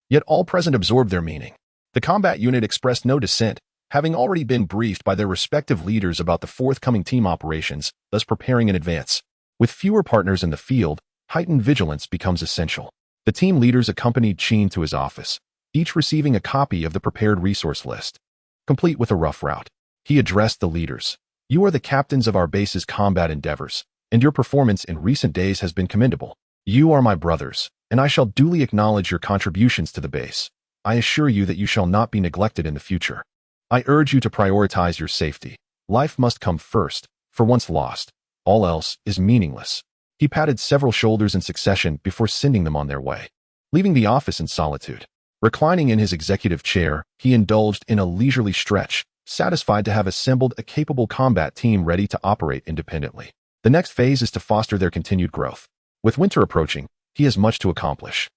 yet all present absorbed their meaning. The combat unit expressed no dissent, having already been briefed by their respective leaders about the forthcoming team operations, thus preparing in advance. With fewer partners in the field, heightened vigilance becomes essential. The team leaders accompanied Qin to his office, each receiving a copy of the prepared resource list, complete with a rough route. He addressed the leaders. "You are the captains of our base's combat endeavors, and your performance in recent days has been commendable. You are my brothers, and I shall duly acknowledge your contributions to the base. I assure you that you shall not be neglected in the future. I urge you to prioritize your safety. Life must come first, for once lost, all else is meaningless." He patted several shoulders in succession before sending them on their way. Leaving the office in solitude, reclining in his executive chair, he indulged in a leisurely stretch, satisfied to have assembled a capable combat team ready to operate independently. The next phase is to foster their continued growth. With winter approaching, he has much to accomplish.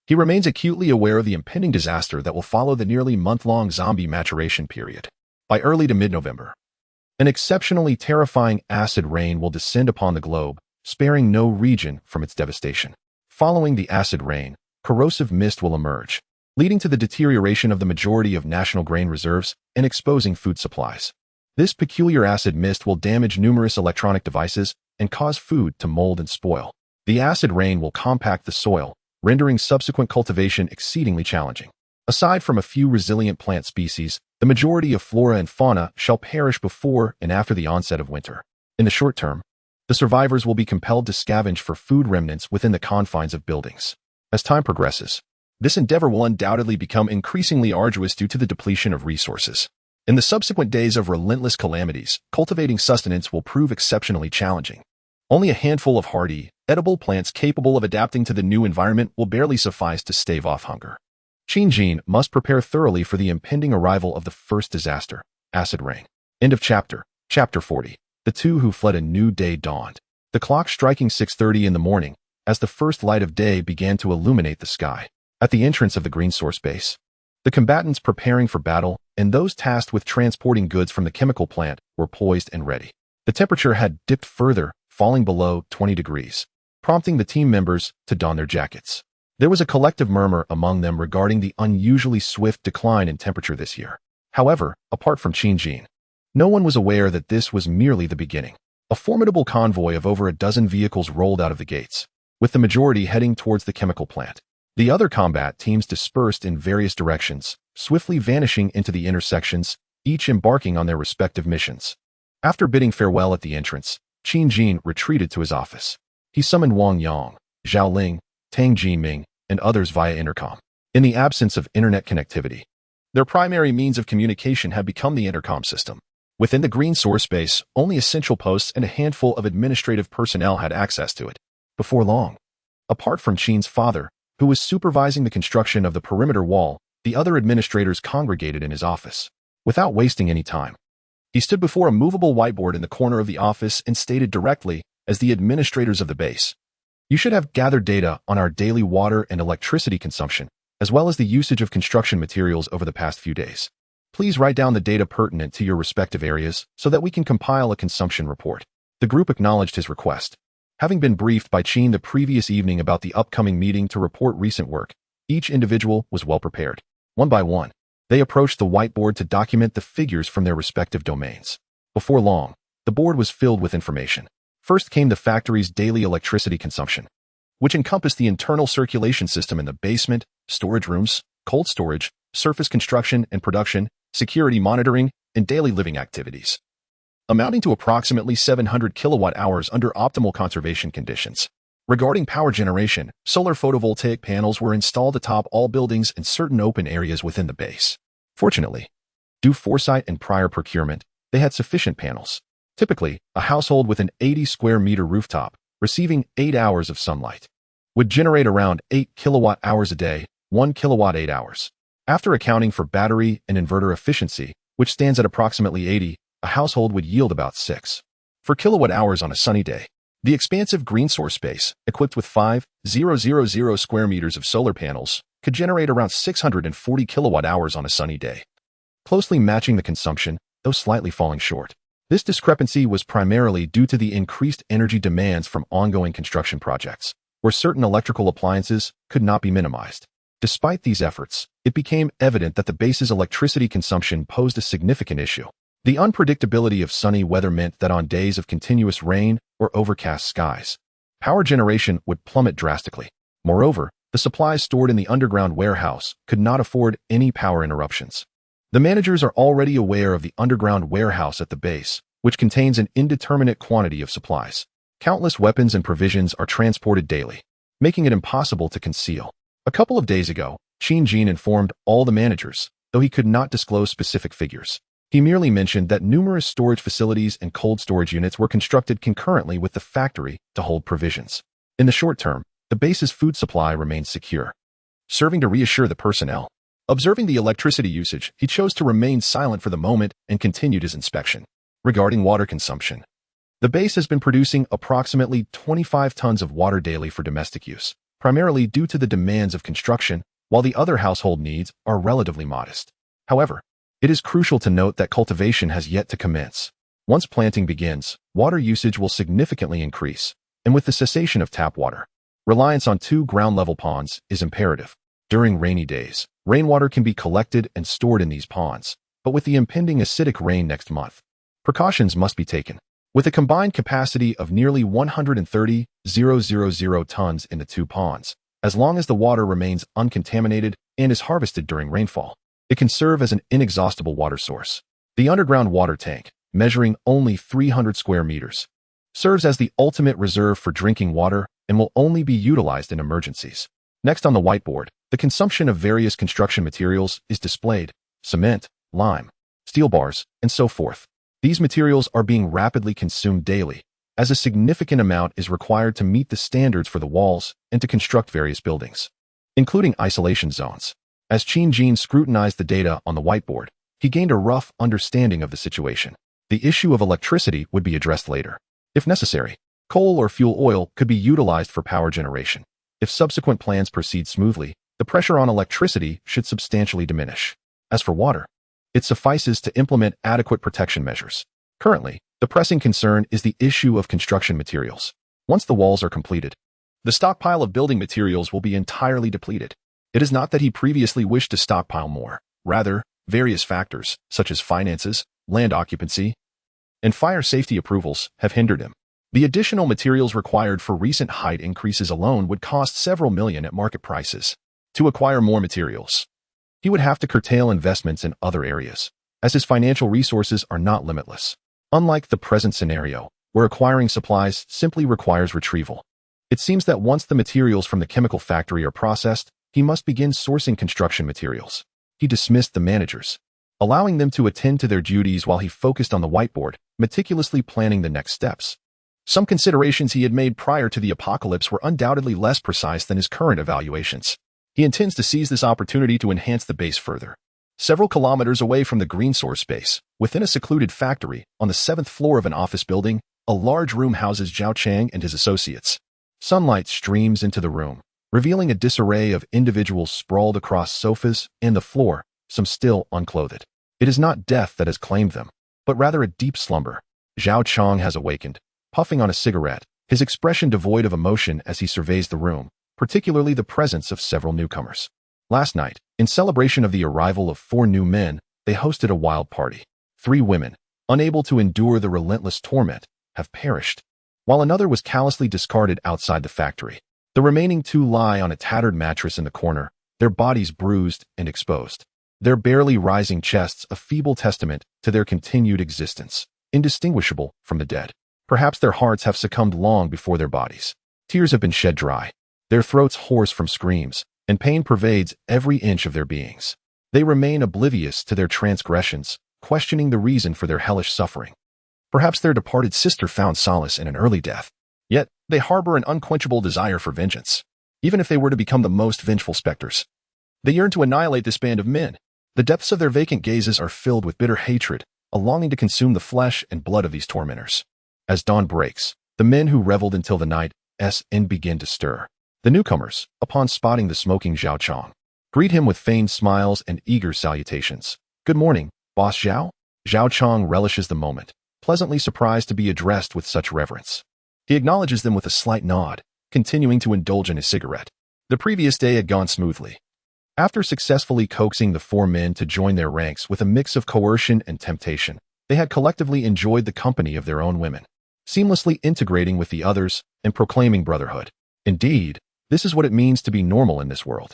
He remains acutely aware of the impending disaster that will follow the nearly month-long zombie maturation period. By early to mid-November, an exceptionally terrifying acid rain will descend upon the globe, sparing no region from its devastation. Following the acid rain, corrosive mist will emerge, leading to the deterioration of the majority of national grain reserves and exposing food supplies. This peculiar acid mist will damage numerous electronic devices and cause food to mold and spoil. The acid rain will compact the soil, rendering subsequent cultivation exceedingly challenging. Aside from a few resilient plant species, the majority of flora and fauna shall perish before and after the onset of winter. In the short term, the survivors will be compelled to scavenge for food remnants within the confines of buildings. As time progresses, this endeavor will undoubtedly become increasingly arduous due to the depletion of resources. In the subsequent days of relentless calamities, cultivating sustenance will prove exceptionally challenging. Only a handful of hardy, edible plants capable of adapting to the new environment will barely suffice to stave off hunger. Qin must prepare thoroughly for the impending arrival of the first disaster, acid rain. End of chapter. Chapter 40. The two who fled. A new day dawned. The clock striking 6:30 in the morning, as the first light of day began to illuminate the sky. At the entrance of the green source base, the combatants preparing for battle and those tasked with transporting goods from the chemical plant were poised and ready. The temperature had dipped further, falling below 20 degrees, prompting the team members to don their jackets. There was a collective murmur among them regarding the unusually swift decline in temperature this year. However, apart from Qin, no one was aware that this was merely the beginning. A formidable convoy of over a dozen vehicles rolled out of the gates, with the majority heading towards the chemical plant. The other combat teams dispersed in various directions, swiftly vanishing into the intersections, each embarking on their respective missions. After bidding farewell at the entrance, Qin retreated to his office. He summoned Wang Yang, Zhao Ling, Tang Jinming, and others via intercom. In the absence of internet connectivity, their primary means of communication had become the intercom system. Within the green source base, only essential posts and a handful of administrative personnel had access to it. Before long, apart from Qin's father, who was supervising the construction of the perimeter wall, the other administrators congregated in his office. Without wasting any time, he stood before a movable whiteboard in the corner of the office and stated directly, as the administrators of the base, "You should have gathered data on our daily water and electricity consumption, as well as the usage of construction materials over the past few days. Please write down the data pertinent to your respective areas so that we can compile a consumption report." The group acknowledged his request. Having been briefed by Qin the previous evening about the upcoming meeting to report recent work, each individual was well prepared. One by one, they approached the whiteboard to document the figures from their respective domains. Before long, the board was filled with information. First came the factory's daily electricity consumption, which encompassed the internal circulation system in the basement, storage rooms, cold storage, surface construction and production, security monitoring, and daily living activities, amounting to approximately 700 kilowatt-hours under optimal conservation conditions. Regarding power generation, solar photovoltaic panels were installed atop all buildings and certain open areas within the base. Fortunately, due foresight and prior procurement, they had sufficient panels. Typically, a household with an 80-square-meter rooftop, receiving 8 hours of sunlight, would generate around 8 kilowatt-hours a day, 1 kilowatt 8 hours. After accounting for battery and inverter efficiency, which stands at approximately 80, a household would yield about 6 for kilowatt-hours on a sunny day. The expansive green source space, equipped with 5,000 square meters of solar panels, could generate around 640 kilowatt-hours on a sunny day, closely matching the consumption, though slightly falling short. This discrepancy was primarily due to the increased energy demands from ongoing construction projects, where certain electrical appliances could not be minimized. Despite these efforts, it became evident that the base's electricity consumption posed a significant issue. The unpredictability of sunny weather meant that on days of continuous rain or overcast skies, power generation would plummet drastically. Moreover, the supplies stored in the underground warehouse could not afford any power interruptions. The managers are already aware of the underground warehouse at the base, which contains an indeterminate quantity of supplies. Countless weapons and provisions are transported daily, making it impossible to conceal. A couple of days ago, Qin Jin informed all the managers, though he could not disclose specific figures. He merely mentioned that numerous storage facilities and cold storage units were constructed concurrently with the factory to hold provisions. In the short term, the base's food supply remained secure, serving to reassure the personnel. Observing the electricity usage, he chose to remain silent for the moment and continued his inspection. Regarding water consumption, the base has been producing approximately 25 tons of water daily for domestic use, primarily due to the demands of construction, while the other household needs are relatively modest. However, it is crucial to note that cultivation has yet to commence. Once planting begins, water usage will significantly increase, and with the cessation of tap water, reliance on 2 ground-level ponds is imperative. During rainy days, rainwater can be collected and stored in these ponds, but with the impending acidic rain next month, precautions must be taken. With a combined capacity of nearly 130,000 tons in the 2 ponds, as long as the water remains uncontaminated and is harvested during rainfall, it can serve as an inexhaustible water source. The underground water tank, measuring only 300 square meters, serves as the ultimate reserve for drinking water and will only be utilized in emergencies. Next on the whiteboard, the consumption of various construction materials is displayed: cement, lime, steel bars, and so forth. These materials are being rapidly consumed daily, as a significant amount is required to meet the standards for the walls and to construct various buildings, including isolation zones. As Qin Jin scrutinized the data on the whiteboard, he gained a rough understanding of the situation. The issue of electricity would be addressed later. If necessary, coal or fuel oil could be utilized for power generation. If subsequent plans proceed smoothly, the pressure on electricity should substantially diminish. As for water, it suffices to implement adequate protection measures. Currently, the pressing concern is the issue of construction materials. Once the walls are completed, the stockpile of building materials will be entirely depleted. It is not that he previously wished to stockpile more. Rather, various factors, such as finances, land occupancy, and fire safety approvals, have hindered him. The additional materials required for recent height increases alone would cost several million at market prices. To acquire more materials, he would have to curtail investments in other areas, as his financial resources are not limitless. Unlike the present scenario, where acquiring supplies simply requires retrieval, it seems that once the materials from the chemical factory are processed, he must begin sourcing construction materials. He dismissed the managers, allowing them to attend to their duties while he focused on the whiteboard, meticulously planning the next steps. Some considerations he had made prior to the apocalypse were undoubtedly less precise than his current evaluations. He intends to seize this opportunity to enhance the base further. Several kilometers away from the green source base, within a secluded factory, on the 7th floor of an office building, a large room houses Zhao Chang and his associates. Sunlight streams into the room, revealing a disarray of individuals sprawled across sofas and the floor, some still unclothed. It is not death that has claimed them, but rather a deep slumber. Zhao Chang has awakened, puffing on a cigarette, his expression devoid of emotion as he surveys the room, particularly the presence of several newcomers. Last night, in celebration of the arrival of 4 new men, they hosted a wild party. 3 women, unable to endure the relentless torment, have perished, while another was callously discarded outside the factory. The remaining 2 lie on a tattered mattress in the corner, their bodies bruised and exposed, their barely rising chests a feeble testament to their continued existence, indistinguishable from the dead. Perhaps their hearts have succumbed long before their bodies. Tears have been shed dry, their throats hoarse from screams, and pain pervades every inch of their beings. They remain oblivious to their transgressions, questioning the reason for their hellish suffering. Perhaps their departed sister found solace in an early death. Yet, they harbor an unquenchable desire for vengeance, even if they were to become the most vengeful specters. They yearn to annihilate this band of men. The depths of their vacant gazes are filled with bitter hatred, a longing to consume the flesh and blood of these tormentors. As dawn breaks, the men who reveled until the night's end begin to stir. The newcomers, upon spotting the smoking Zhao Chang, greet him with feigned smiles and eager salutations. "Good morning, Boss Zhao." Zhao Chang relishes the moment, pleasantly surprised to be addressed with such reverence. He acknowledges them with a slight nod, continuing to indulge in his cigarette. The previous day had gone smoothly. After successfully coaxing the 4 men to join their ranks with a mix of coercion and temptation, they had collectively enjoyed the company of their own women, seamlessly integrating with the others and proclaiming brotherhood. Indeed, this is what it means to be normal in this world.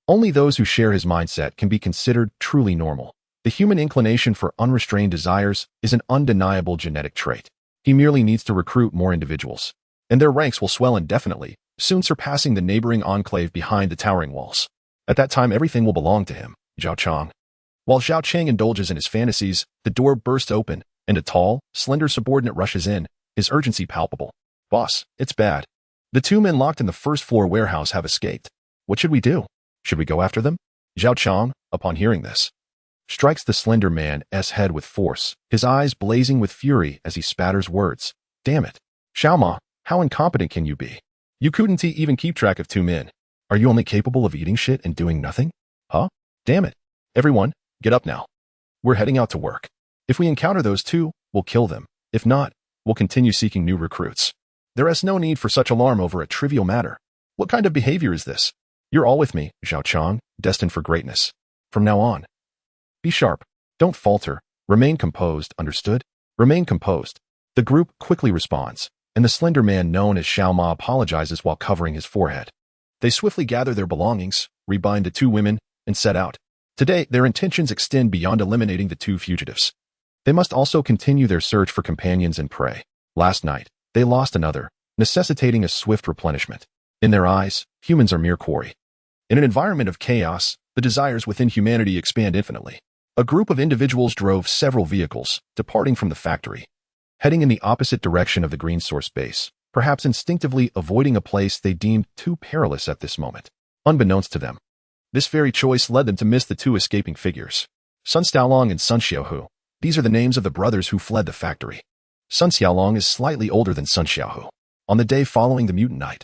Only those who share his mindset can be considered truly normal. The human inclination for unrestrained desires is an undeniable genetic trait. He merely needs to recruit more individuals, and their ranks will swell indefinitely, soon surpassing the neighboring enclave behind the towering walls. At that time, everything will belong to him, Zhao Chang. While Zhao Chang indulges in his fantasies, the door bursts open, and a tall, slender subordinate rushes in, his urgency palpable. Boss, it's bad. The 2 men locked in the first-floor warehouse have escaped. What should we do? Should we go after them? Zhao Chang, upon hearing this, strikes the slender man's head with force, his eyes blazing with fury as he spatters words. Damn it. Xiaoma, how incompetent can you be? You couldn't even keep track of 2 men. Are you only capable of eating shit and doing nothing? Huh? Damn it. Everyone, get up now. We're heading out to work. If we encounter those 2, we'll kill them. If not, we'll continue seeking new recruits. There is no need for such alarm over a trivial matter. What kind of behavior is this? You're all with me, Zhao Chang, destined for greatness. From now on, be sharp. Don't falter. Remain composed, understood? Remain composed. The group quickly responds, and the slender man known as Xiaoma apologizes while covering his forehead. They swiftly gather their belongings, rebind the 2 women, and set out. Today, their intentions extend beyond eliminating the 2 fugitives. They must also continue their search for companions and prey. Last night, they lost another, necessitating a swift replenishment. In their eyes, humans are mere quarry. In an environment of chaos, the desires within humanity expand infinitely. A group of individuals drove several vehicles, departing from the factory, heading in the opposite direction of the green source base, perhaps instinctively avoiding a place they deemed too perilous at this moment. Unbeknownst to them, this very choice led them to miss the 2 escaping figures. Sun Xiaolong and Sun Xiaohu. These are the names of the brothers who fled the factory. Sun Xiaolong is slightly older than Sun Xiaohu. On the day following the mutant night,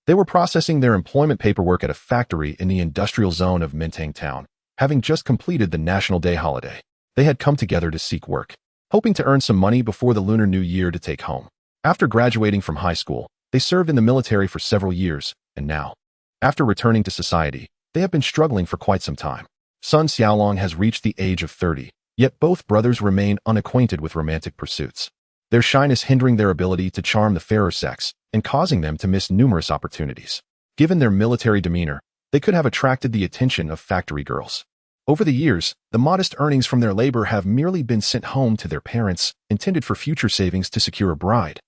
they were processing their employment paperwork at a factory in the industrial zone of Mintang Town, having just completed the National Day holiday. They had come together to seek work, hoping to earn some money before the Lunar New Year to take home. After graduating from high school, they served in the military for several years, and now, after returning to society, they have been struggling for quite some time. Sun Xiaolong has reached the age of 30, yet both brothers remain unacquainted with romantic pursuits, their shyness hindering their ability to charm the fairer sex and causing them to miss numerous opportunities. Given their military demeanor, they could have attracted the attention of factory girls. Over the years, the modest earnings from their labor have merely been sent home to their parents, intended for future savings to secure a bride.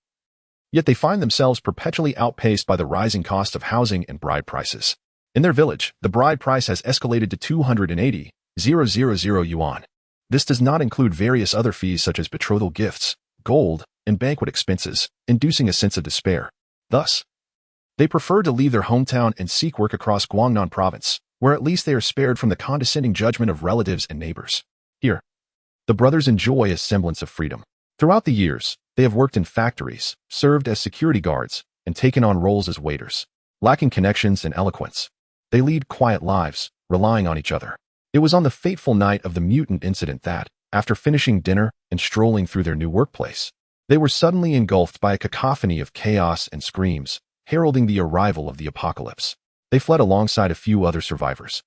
Yet they find themselves perpetually outpaced by the rising cost of housing and bride prices. In their village, the bride price has escalated to 280,000 yuan. This does not include various other fees such as betrothal gifts, gold, and banquet expenses, inducing a sense of despair. Thus, they prefer to leave their hometown and seek work across Guangnan province, where at least they are spared from the condescending judgment of relatives and neighbors. Here, the brothers enjoy a semblance of freedom. Throughout the years, they have worked in factories, served as security guards, and taken on roles as waiters. Lacking connections and eloquence, they lead quiet lives, relying on each other. It was on the fateful night of the mutant incident that, after finishing dinner and strolling through their new workplace, they were suddenly engulfed by a cacophony of chaos and screams, heralding the arrival of the apocalypse. They fled alongside a few other survivors.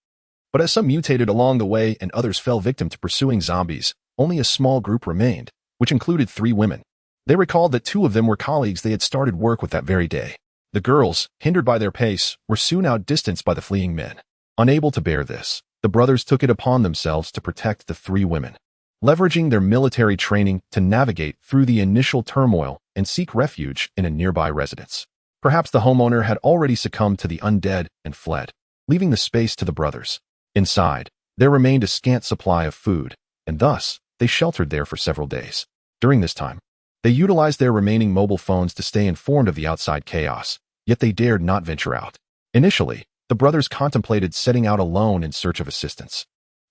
But as some mutated along the way and others fell victim to pursuing zombies, only a small group remained, which included 3 women. They recalled that 2 of them were colleagues they had started work with that very day. The girls, hindered by their pace, were soon outdistanced by the fleeing men. Unable to bear this, the brothers took it upon themselves to protect the 3 women, leveraging their military training to navigate through the initial turmoil and seek refuge in a nearby residence. Perhaps the homeowner had already succumbed to the undead and fled, leaving the space to the brothers. Inside, there remained a scant supply of food, and thus, they sheltered there for several days. During this time, they utilized their remaining mobile phones to stay informed of the outside chaos, yet they dared not venture out. Initially, the brothers contemplated setting out alone in search of assistance,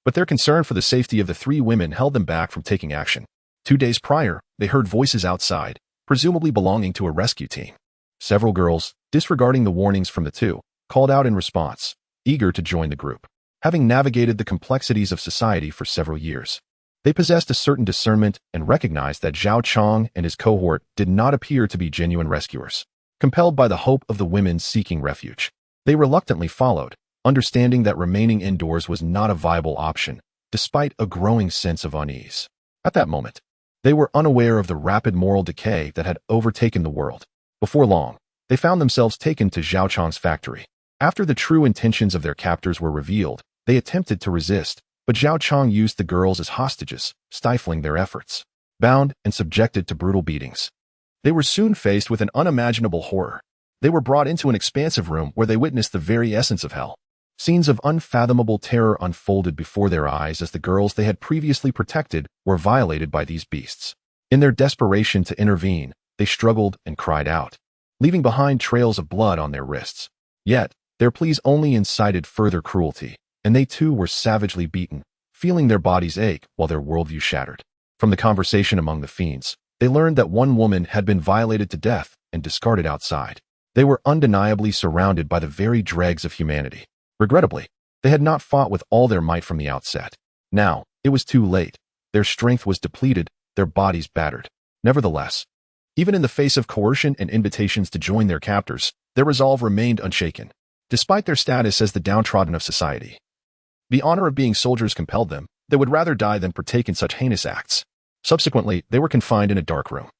but their concern for the safety of the 3 women held them back from taking action. 2 days prior, they heard voices outside, presumably belonging to a rescue team. Several girls, disregarding the warnings from the 2, called out in response, eager to join the group. Having navigated the complexities of society for several years, They possessed a certain discernment and recognized that Zhao Chong and his cohort did not appear to be genuine rescuers. Compelled by the hope of the women seeking refuge, they reluctantly followed, understanding that remaining indoors was not a viable option, despite a growing sense of unease. At that moment, they were unaware of the rapid moral decay that had overtaken the world. Before long, they found themselves taken to Zhao Chong's factory. After the true intentions of their captors were revealed, they attempted to resist, but Zhao Chong used the girls as hostages, stifling their efforts. Bound and subjected to brutal beatings, they were soon faced with an unimaginable horror. They were brought into an expansive room where they witnessed the very essence of hell. Scenes of unfathomable terror unfolded before their eyes as the girls they had previously protected were violated by these beasts. In their desperation to intervene, they struggled and cried out, leaving behind trails of blood on their wrists. Yet, their pleas only incited further cruelty, and they too were savagely beaten, feeling their bodies ache while their worldview shattered. From the conversation among the fiends, they learned that one woman had been violated to death and discarded outside. They were undeniably surrounded by the very dregs of humanity. Regrettably, they had not fought with all their might from the outset. Now, it was too late. Their strength was depleted, their bodies battered. Nevertheless, even in the face of coercion and invitations to join their captors, their resolve remained unshaken. Despite their status as the downtrodden of society, the honor of being soldiers compelled them. They would rather die than partake in such heinous acts. Subsequently, they were confined in a dark room,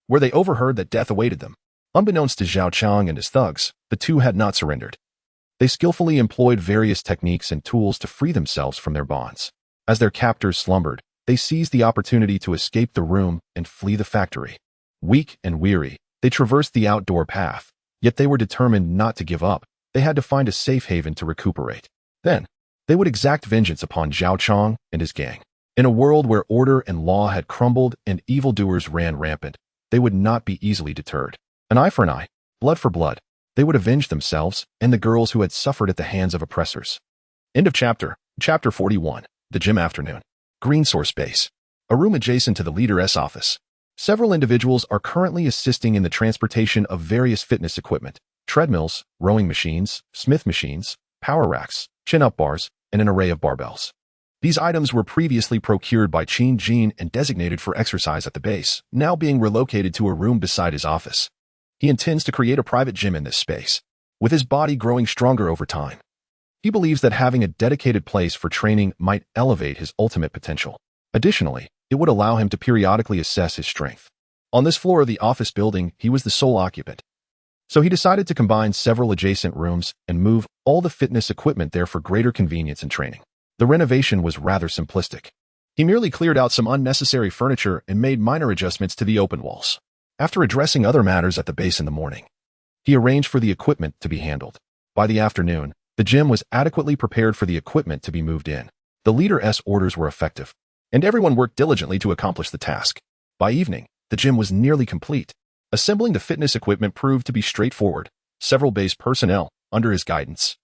where they overheard that death awaited them. Unbeknownst to Zhao Chong and his thugs, the two had not surrendered. They skillfully employed various techniques and tools to free themselves from their bonds. As their captors slumbered, they seized the opportunity to escape the room and flee the factory. Weak and weary, they traversed the outdoor path, yet they were determined not to give up. They had to find a safe haven to recuperate. Then, they would exact vengeance upon Zhao Chong and his gang. In a world where order and law had crumbled and evildoers ran rampant, they would not be easily deterred. An eye for an eye, blood for blood. They would avenge themselves and the girls who had suffered at the hands of oppressors. End of chapter. Chapter 41. The Gym Afternoon. Green Source Base. A room adjacent to the Leader-S office. Several individuals are currently assisting in the transportation of various fitness equipment: treadmills, rowing machines, smith machines, power racks, chin-up bars, and an array of barbells. These items were previously procured by Qin Jin and designated for exercise at the base, now being relocated to a room beside his office. He intends to create a private gym in this space, with his body growing stronger over time. He believes that having a dedicated place for training might elevate his ultimate potential. Additionally, it would allow him to periodically assess his strength. On this floor of the office building, he was the sole occupant. So he decided to combine several adjacent rooms and move all the fitness equipment there for greater convenience and training. The renovation was rather simplistic. He merely cleared out some unnecessary furniture and made minor adjustments to the open walls. After addressing other matters at the base in the morning, he arranged for the equipment to be handled. By the afternoon, the gym was adequately prepared for the equipment to be moved in. The Leader-S orders were effective, and everyone worked diligently to accomplish the task. By evening, the gym was nearly complete. Assembling the fitness equipment proved to be straightforward. Several base personnel, under his guidance,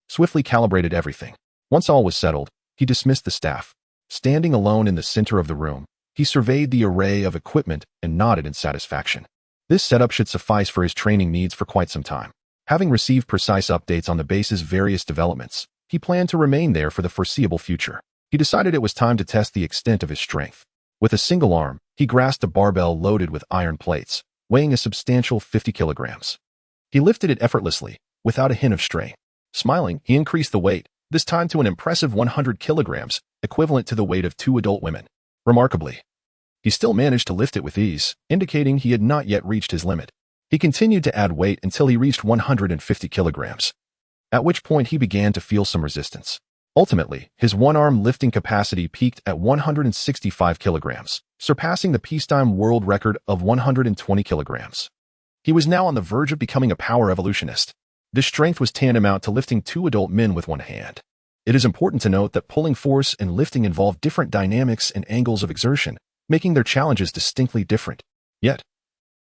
swiftly calibrated everything. Once all was settled, he dismissed the staff. Standing alone in the center of the room, he surveyed the array of equipment and nodded in satisfaction. This setup should suffice for his training needs for quite some time. Having received precise updates on the base's various developments, he planned to remain there for the foreseeable future. He decided it was time to test the extent of his strength. With a single arm, he grasped a barbell loaded with iron plates, weighing a substantial 50 kilograms. He lifted it effortlessly, without a hint of strain. Smiling, he increased the weight, this time to an impressive 100 kilograms, equivalent to the weight of 2 adult women. Remarkably, he still managed to lift it with ease, indicating he had not yet reached his limit. He continued to add weight until he reached 150 kilograms, at which point he began to feel some resistance. Ultimately, his one-arm lifting capacity peaked at 165 kilograms, surpassing the peacetime world record of 120 kilograms. He was now on the verge of becoming a power evolutionist. This strength was tantamount to lifting 2 adult men with one hand. It is important to note that pulling force and lifting involve different dynamics and angles of exertion, making their challenges distinctly different. Yet,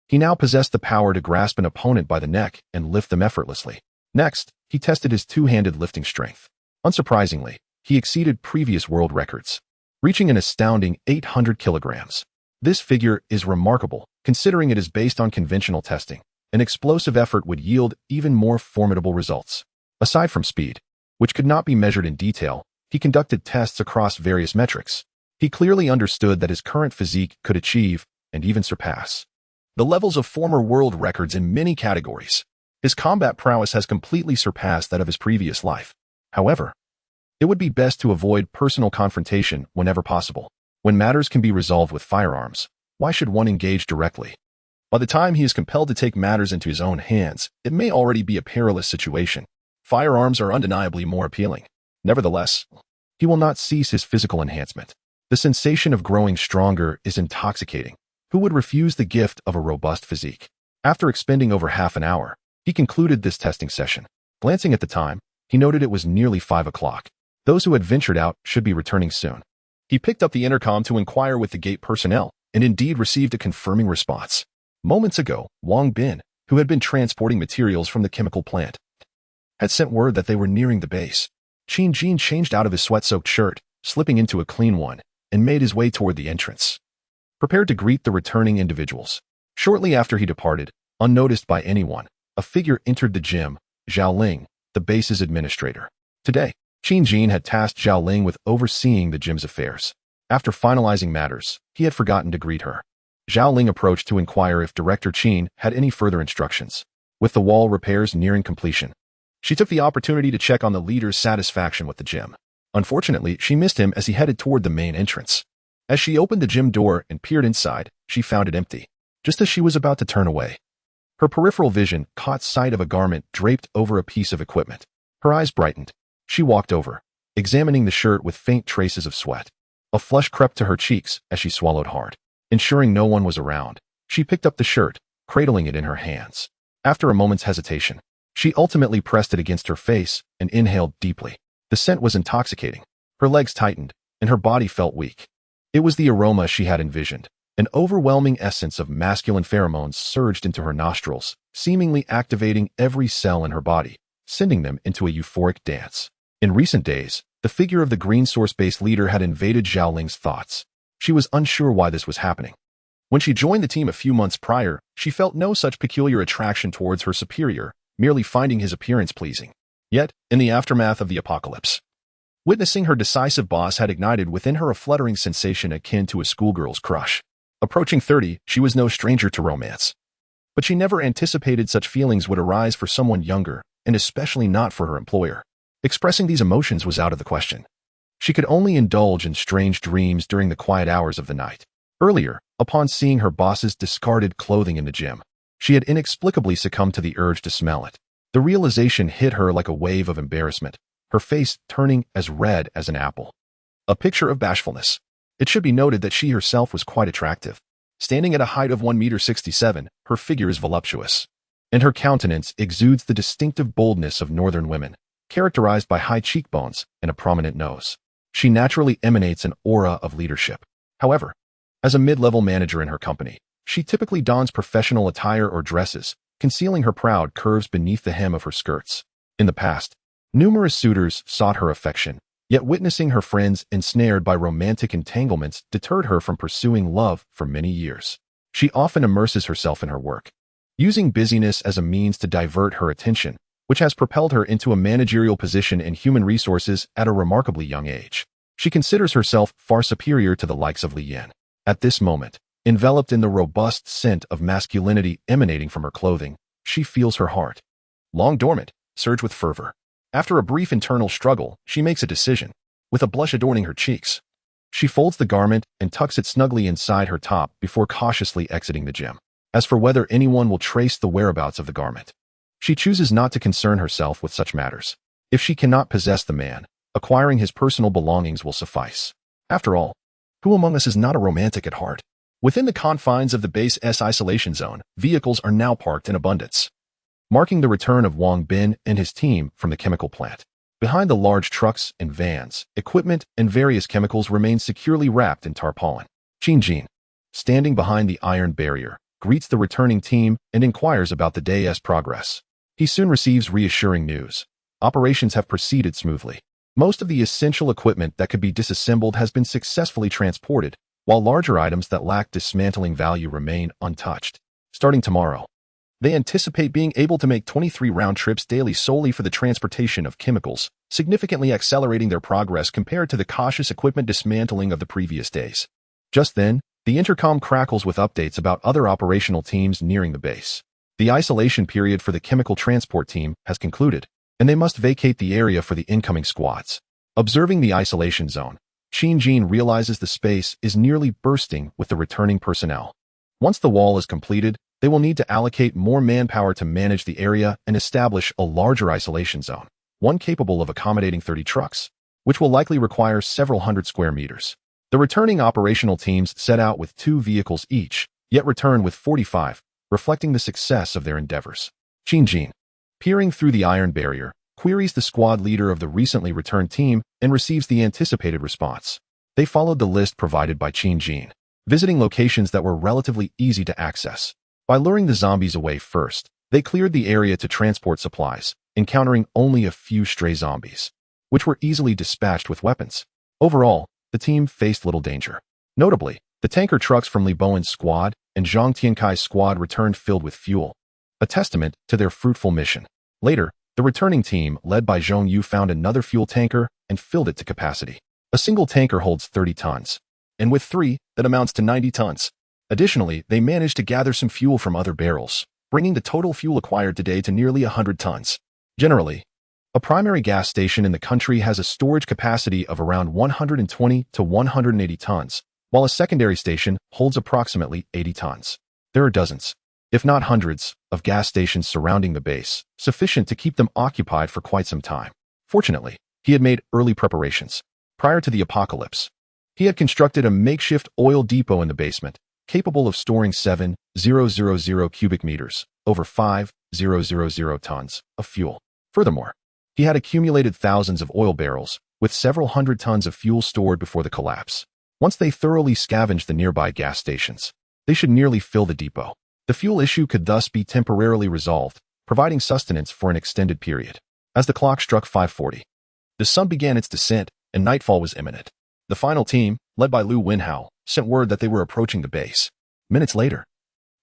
he now possessed the power to grasp an opponent by the neck and lift them effortlessly. Next, he tested his two-handed lifting strength. Unsurprisingly, he exceeded previous world records, reaching an astounding 800 kilograms. This figure is remarkable, considering it is based on conventional testing. An explosive effort would yield even more formidable results. Aside from speed, which could not be measured in detail, he conducted tests across various metrics. He clearly understood that his current physique could achieve, and even surpass, the levels of former world records in many categories. His combat prowess has completely surpassed that of his previous life. However, it would be best to avoid personal confrontation whenever possible. When matters can be resolved with firearms, why should one engage directly? By the time he is compelled to take matters into his own hands, it may already be a perilous situation. Firearms are undeniably more appealing. Nevertheless, he will not cease his physical enhancement. The sensation of growing stronger is intoxicating. Who would refuse the gift of a robust physique? After expending over half an hour, he concluded this testing session. Glancing at the time, he noted it was nearly 5 o'clock. Those who had ventured out should be returning soon. He picked up the intercom to inquire with the gate personnel, and indeed received a confirming response. Moments ago, Wang Bin, who had been transporting materials from the chemical plant, had sent word that they were nearing the base. Qin Jin changed out of his sweat-soaked shirt, slipping into a clean one, and made his way toward the entrance, prepared to greet the returning individuals. Shortly after he departed, unnoticed by anyone, a figure entered the gym, Zhao Ling, the base's administrator. Today, Qin Jin had tasked Zhao Ling with overseeing the gym's affairs. After finalizing matters, he had forgotten to greet her. Zhao Ling approached to inquire if Director Qin had any further instructions. With the wall repairs nearing completion, she took the opportunity to check on the leader's satisfaction with the gym. Unfortunately, she missed him as he headed toward the main entrance. As she opened the gym door and peered inside, she found it empty. Just as she was about to turn away, her peripheral vision caught sight of a garment draped over a piece of equipment. Her eyes brightened. She walked over, examining the shirt with faint traces of sweat. A flush crept to her cheeks as she swallowed hard. Ensuring no one was around, she picked up the shirt, cradling it in her hands. After a moment's hesitation, she ultimately pressed it against her face and inhaled deeply. The scent was intoxicating. Her legs tightened, and her body felt weak. It was the aroma she had envisioned. An overwhelming essence of masculine pheromones surged into her nostrils, seemingly activating every cell in her body, sending them into a euphoric dance. In recent days, the figure of the Green Source-based leader had invaded Zhao Ling's thoughts. She was unsure why this was happening. When she joined the team a few months prior, she felt no such peculiar attraction towards her superior, merely finding his appearance pleasing. Yet, in the aftermath of the apocalypse, witnessing her decisive boss had ignited within her a fluttering sensation akin to a schoolgirl's crush. Approaching 30, she was no stranger to romance. But she never anticipated such feelings would arise for someone younger, and especially not for her employer. Expressing these emotions was out of the question. She could only indulge in strange dreams during the quiet hours of the night. Earlier, upon seeing her boss's discarded clothing in the gym, she had inexplicably succumbed to the urge to smell it. The realization hit her like a wave of embarrassment, her face turning as red as an apple. A picture of bashfulness. It should be noted that she herself was quite attractive. Standing at a height of 1.67 meters, her figure is voluptuous, and her countenance exudes the distinctive boldness of northern women, characterized by high cheekbones and a prominent nose. She naturally emanates an aura of leadership. However, as a mid-level manager in her company, she typically dons professional attire or dresses, concealing her proud curves beneath the hem of her skirts. In the past, numerous suitors sought her affection, yet witnessing her friends ensnared by romantic entanglements deterred her from pursuing love for many years. She often immerses herself in her work, using busyness as a means to divert her attention, which has propelled her into a managerial position in human resources at a remarkably young age. She considers herself far superior to the likes of Li Yan. At this moment, enveloped in the robust scent of masculinity emanating from her clothing, she feels her heart, long dormant, surge with fervor. After a brief internal struggle, she makes a decision. With a blush adorning her cheeks, she folds the garment and tucks it snugly inside her top before cautiously exiting the gym. As for whether anyone will trace the whereabouts of the garment, she chooses not to concern herself with such matters. If she cannot possess the man, acquiring his personal belongings will suffice. After all, who among us is not a romantic at heart? Within the confines of the base's isolation zone, vehicles are now parked in abundance, marking the return of Wang Bin and his team from the chemical plant. Behind the large trucks and vans, equipment and various chemicals remain securely wrapped in tarpaulin. Qin Jin, standing behind the iron barrier, greets the returning team and inquires about the day's progress. He soon receives reassuring news. Operations have proceeded smoothly. Most of the essential equipment that could be disassembled has been successfully transported, while larger items that lack dismantling value remain untouched. Starting tomorrow, They anticipate being able to make 23 round trips daily solely for the transportation of chemicals, significantly accelerating their progress compared to the cautious equipment dismantling of the previous days. Just then, the intercom crackles with updates about other operational teams nearing the base. The isolation period for the chemical transport team has concluded, and they must vacate the area for the incoming squads. Observing the isolation zone, Qin realizes the space is nearly bursting with the returning personnel. Once the wall is completed, they will need to allocate more manpower to manage the area and establish a larger isolation zone, one capable of accommodating 30 trucks, which will likely require several hundred square meters. The returning operational teams set out with 2 vehicles each, yet return with 45, reflecting the success of their endeavors. Qin, peering through the iron barrier, queries the squad leader of the recently returned team and receives the anticipated response. They followed the list provided by Qin, visiting locations that were relatively easy to access. By luring the zombies away first, they cleared the area to transport supplies, encountering only a few stray zombies, which were easily dispatched with weapons. Overall, the team faced little danger. Notably, the tanker trucks from Li Bowen's squad and Zhang Tiankai's squad returned filled with fuel, a testament to their fruitful mission. Later, the returning team, led by Zhong Yu, found another fuel tanker and filled it to capacity. A single tanker holds 30 tons, and with 3, that amounts to 90 tons. Additionally, they managed to gather some fuel from other barrels, bringing the total fuel acquired today to nearly 100 tons. Generally, a primary gas station in the country has a storage capacity of around 120 to 180 tons, while a secondary station holds approximately 80 tons. There are dozens, if not hundreds, of gas stations surrounding the base, sufficient to keep them occupied for quite some time. Fortunately, he had made early preparations. Prior to the apocalypse, he had constructed a makeshift oil depot in the basement, capable of storing 7,000 cubic meters, over 5,000 tons, of fuel. Furthermore, he had accumulated thousands of oil barrels, with several hundred tons of fuel stored before the collapse. Once they thoroughly scavenged the nearby gas stations, they should nearly fill the depot. The fuel issue could thus be temporarily resolved, providing sustenance for an extended period. As the clock struck 5:40, the sun began its descent, and nightfall was imminent. The final team, led by Lu Wenhao, sent word that they were approaching the base. Minutes later,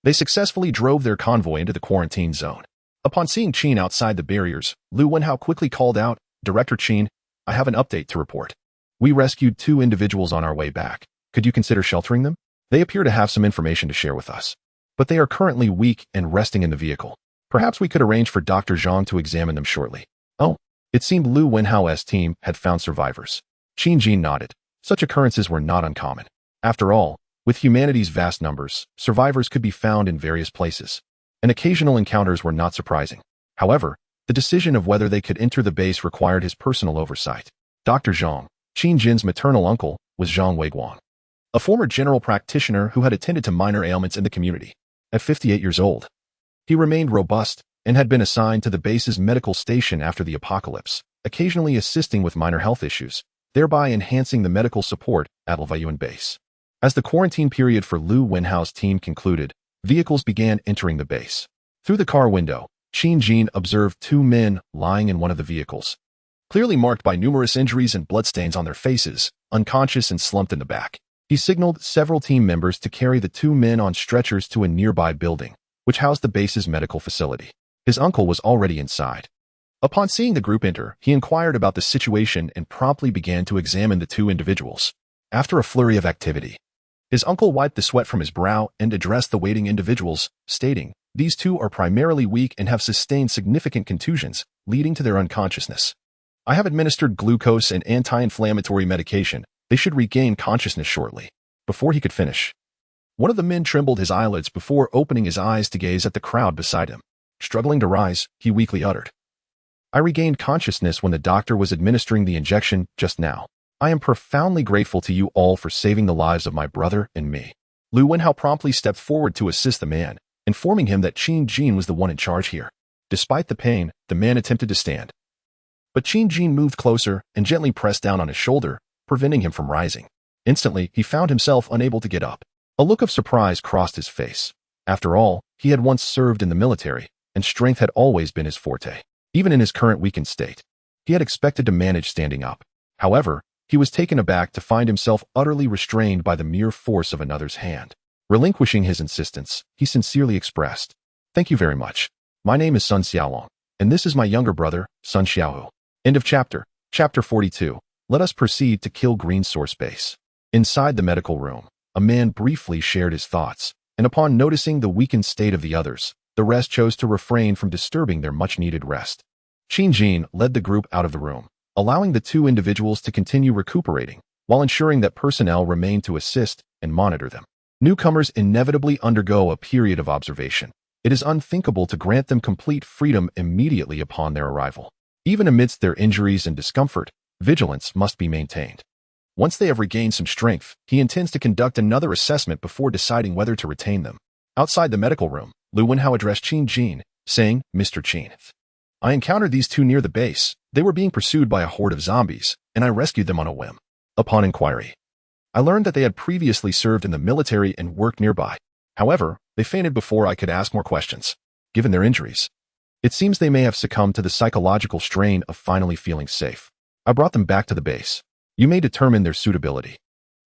they successfully drove their convoy into the quarantine zone. Upon seeing Qin outside the barriers, Lu Wenhao quickly called out, "Director Qin, I have an update to report. We rescued 2 individuals on our way back. Could you consider sheltering them? They appear to have some information to share with us, but they are currently weak and resting in the vehicle. Perhaps we could arrange for Dr. Zhang to examine them shortly." Oh, it seemed Lu Wenhao's team had found survivors. Qin nodded. Such occurrences were not uncommon. After all, with humanity's vast numbers, survivors could be found in various places, and occasional encounters were not surprising. However, the decision of whether they could enter the base required his personal oversight. Dr. Zhang, Qin's maternal uncle, was Zhang Weiguang, a former general practitioner who had attended to minor ailments in the community. At 58 years old, he remained robust and had been assigned to the base's medical station after the apocalypse, occasionally assisting with minor health issues, thereby enhancing the medical support at Lvayuan base. As the quarantine period for Lu Wenhao's team concluded, vehicles began entering the base. Through the car window, Qin observed 2 men lying in one of the vehicles, clearly marked by numerous injuries and bloodstains on their faces, unconscious and slumped in the back. He signaled several team members to carry the 2 men on stretchers to a nearby building, which housed the base's medical facility. His uncle was already inside. Upon seeing the group enter, he inquired about the situation and promptly began to examine the 2 individuals. After a flurry of activity, his uncle wiped the sweat from his brow and addressed the waiting individuals, stating, "These 2 are primarily weak and have sustained significant contusions, leading to their unconsciousness. I have administered glucose and anti-inflammatory medication. They should regain consciousness shortly." Before he could finish, one of the men trembled his eyelids before opening his eyes to gaze at the crowd beside him. Struggling to rise, he weakly uttered, "I regained consciousness when the doctor was administering the injection just now. I am profoundly grateful to you all for saving the lives of my brother and me." Lu Wenhao promptly stepped forward to assist the man, informing him that Qin was the one in charge here. Despite the pain, the man attempted to stand, but Qin moved closer and gently pressed down on his shoulder, preventing him from rising. Instantly, he found himself unable to get up. A look of surprise crossed his face. After all, he had once served in the military, and strength had always been his forte. Even in his current weakened state, he had expected to manage standing up. However, he was taken aback to find himself utterly restrained by the mere force of another's hand. Relinquishing his insistence, he sincerely expressed, Thank you very much. My name is Sun Xiaolong, and this is my younger brother, Sun Xiaohu. End of chapter. Chapter 42. Let us proceed to kill Green Source Base. Inside the medical room, a man briefly shared his thoughts, and upon noticing the weakened state of the others, the rest chose to refrain from disturbing their much-needed rest. Qin Jin led the group out of the room, allowing the two individuals to continue recuperating, while ensuring that personnel remained to assist and monitor them. Newcomers inevitably undergo a period of observation. It is unthinkable to grant them complete freedom immediately upon their arrival. Even amidst their injuries and discomfort, vigilance must be maintained. Once they have regained some strength, he intends to conduct another assessment before deciding whether to retain them. Outside the medical room, Lu Wenhao addressed Qin Jin, saying, "Mr. Qin, I encountered these two near the base. They were being pursued by a horde of zombies, and I rescued them on a whim. Upon inquiry, I learned that they had previously served in the military and worked nearby. However, they fainted before I could ask more questions. Given their injuries, it seems they may have succumbed to the psychological strain of finally feeling safe. I brought them back to the base. You may determine their suitability.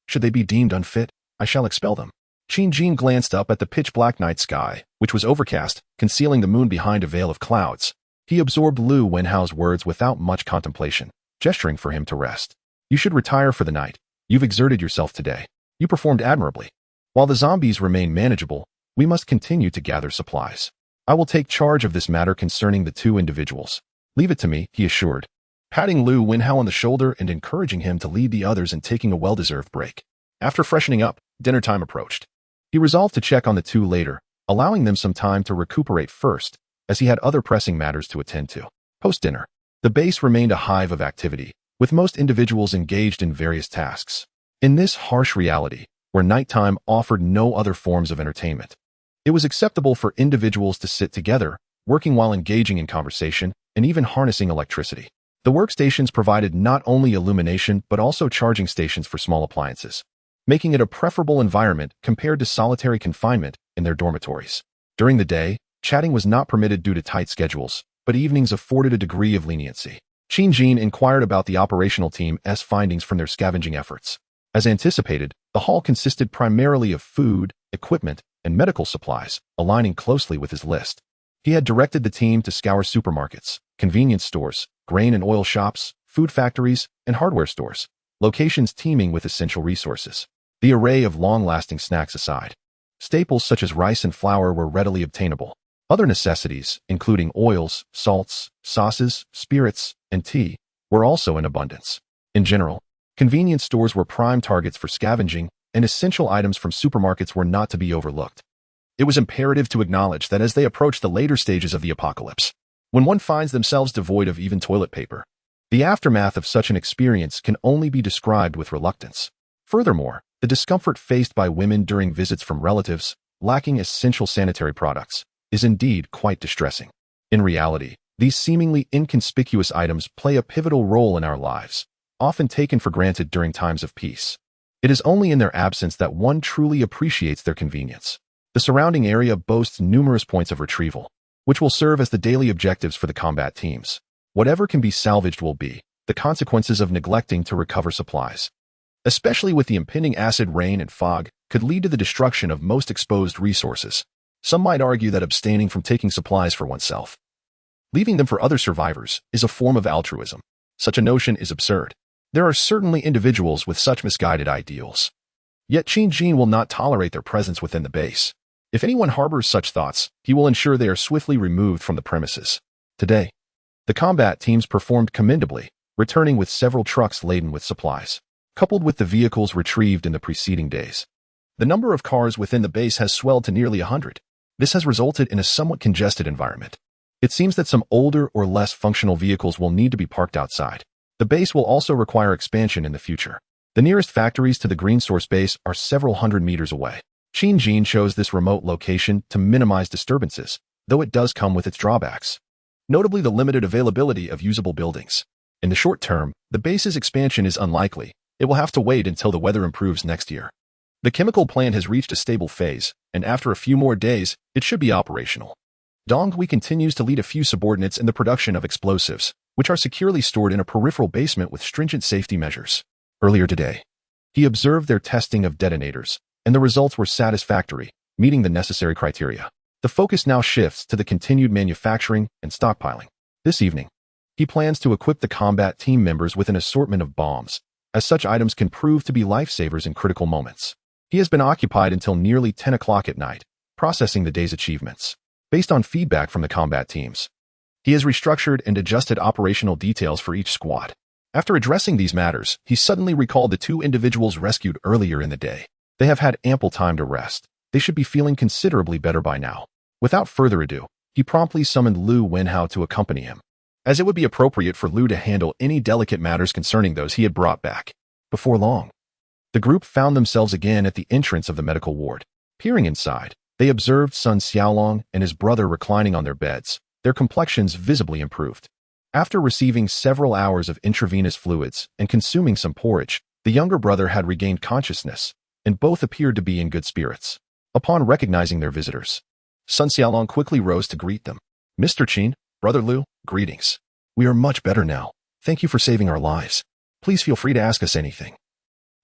Should they be deemed unfit, I shall expel them." Qin Jin glanced up at the pitch-black night sky, which was overcast, concealing the moon behind a veil of clouds. He absorbed Lu Wenhao's words without much contemplation, gesturing for him to rest. "You should retire for the night. You've exerted yourself today. You performed admirably. While the zombies remain manageable, we must continue to gather supplies. I will take charge of this matter concerning the two individuals. Leave it to me," he assured, patting Lu Wenhao on the shoulder and encouraging him to lead the others in taking a well-deserved break. After freshening up, dinner time approached. He resolved to check on the two later, allowing them some time to recuperate first, as he had other pressing matters to attend to. Post-dinner, the base remained a hive of activity, with most individuals engaged in various tasks. In this harsh reality, where nighttime offered no other forms of entertainment, it was acceptable for individuals to sit together, working while engaging in conversation, and even harnessing electricity. The workstations provided not only illumination but also charging stations for small appliances, making it a preferable environment compared to solitary confinement in their dormitories. During the day, chatting was not permitted due to tight schedules, but evenings afforded a degree of leniency. Qin Jin inquired about the operational team's findings from their scavenging efforts. As anticipated, the haul consisted primarily of food, equipment, and medical supplies, aligning closely with his list. He had directed the team to scour supermarkets, convenience stores, grain and oil shops, food factories, and hardware stores, locations teeming with essential resources. The array of long-lasting snacks aside, staples such as rice and flour were readily obtainable. Other necessities, including oils, salts, sauces, spirits, and tea, were also in abundance. In general, convenience stores were prime targets for scavenging, and essential items from supermarkets were not to be overlooked. It was imperative to acknowledge that as they approached the later stages of the apocalypse, when one finds themselves devoid of even toilet paper, the aftermath of such an experience can only be described with reluctance. Furthermore, the discomfort faced by women during visits from relatives, lacking essential sanitary products, is indeed quite distressing. In reality, these seemingly inconspicuous items play a pivotal role in our lives, often taken for granted during times of peace. It is only in their absence that one truly appreciates their convenience. The surrounding area boasts numerous points of retrieval, which will serve as the daily objectives for the combat teams. Whatever can be salvaged will be the consequences of neglecting to recover supplies. Especially with the impending acid rain and fog, could lead to the destruction of most exposed resources. Some might argue that abstaining from taking supplies for oneself, leaving them for other survivors, is a form of altruism. Such a notion is absurd. There are certainly individuals with such misguided ideals. Yet Qin Jin will not tolerate their presence within the base. If anyone harbors such thoughts, he will ensure they are swiftly removed from the premises. Today, the combat teams performed commendably, returning with several trucks laden with supplies, coupled with the vehicles retrieved in the preceding days. The number of cars within the base has swelled to nearly 100. This has resulted in a somewhat congested environment. It seems that some older or less functional vehicles will need to be parked outside. The base will also require expansion in the future. The nearest factories to the Green Source base are several hundred meters away. Qin Jin chose this remote location to minimize disturbances, though it does come with its drawbacks, notably the limited availability of usable buildings. In the short term, the base's expansion is unlikely. It will have to wait until the weather improves next year. The chemical plant has reached a stable phase, and after a few more days, it should be operational. Dong Hui continues to lead a few subordinates in the production of explosives, which are securely stored in a peripheral basement with stringent safety measures. Earlier today, he observed their testing of detonators, and the results were satisfactory, meeting the necessary criteria. The focus now shifts to the continued manufacturing and stockpiling. This evening, he plans to equip the combat team members with an assortment of bombs, as such items can prove to be lifesavers in critical moments. He has been occupied until nearly 10 o'clock at night, processing the day's achievements. Based on feedback from the combat teams, he has restructured and adjusted operational details for each squad. After addressing these matters, he suddenly recalled the 2 individuals rescued earlier in the day. They have had ample time to rest. They should be feeling considerably better by now. Without further ado, he promptly summoned Lu Wenhao to accompany him, as it would be appropriate for Lu to handle any delicate matters concerning those he had brought back. Before long, the group found themselves again at the entrance of the medical ward. Peering inside, they observed Sun Xiaolong and his brother reclining on their beds, their complexions visibly improved. After receiving several hours of intravenous fluids and consuming some porridge, the younger brother had regained consciousness, and both appeared to be in good spirits. Upon recognizing their visitors, Sun Xiaolong quickly rose to greet them. "Mr. Qin, Brother Lu, greetings. We are much better now. Thank you for saving our lives. Please feel free to ask us anything.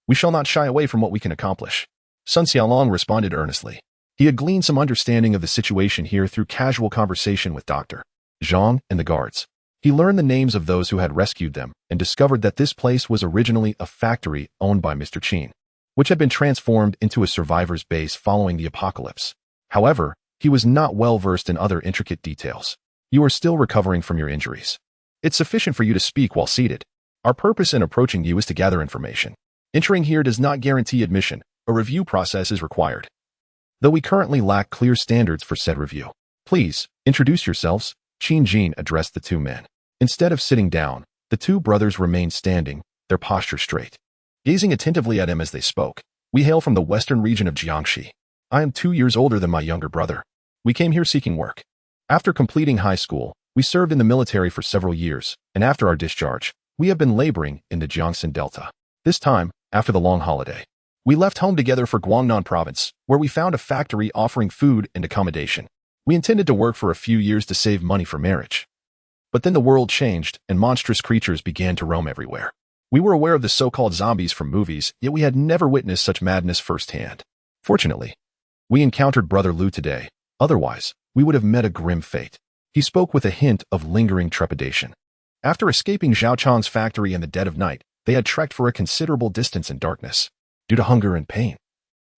We shall not shy away from what we can accomplish." Sun Xiaolong responded earnestly. He had gleaned some understanding of the situation here through casual conversation with Dr. Zhang and the guards. He learned the names of those who had rescued them and discovered that this place was originally a factory owned by Mr. Qin, which had been transformed into a survivor's base following the apocalypse. However, he was not well versed in other intricate details. "You are still recovering from your injuries. It's sufficient for you to speak while seated. Our purpose in approaching you is to gather information. Entering here does not guarantee admission. A review process is required, though we currently lack clear standards for said review. Please, introduce yourselves." Qin Jin addressed the 2 men. Instead of sitting down, the 2 brothers remained standing, their posture straight, gazing attentively at him as they spoke. "We hail from the western region of Jiangxi. I am 2 years older than my younger brother. We came here seeking work. After completing high school, we served in the military for several years, and after our discharge, we have been laboring in the Jiangxin Delta. This time, after the long holiday, we left home together for Guangnan province, where we found a factory offering food and accommodation. We intended to work for a few years to save money for marriage. But then the world changed, and monstrous creatures began to roam everywhere. We were aware of the so-called zombies from movies, yet we had never witnessed such madness firsthand. Fortunately, we encountered Brother Lu today. Otherwise, we would have met a grim fate." He spoke with a hint of lingering trepidation. After escaping Zhao Chang's factory in the dead of night, they had trekked for a considerable distance in darkness. Due to hunger and pain,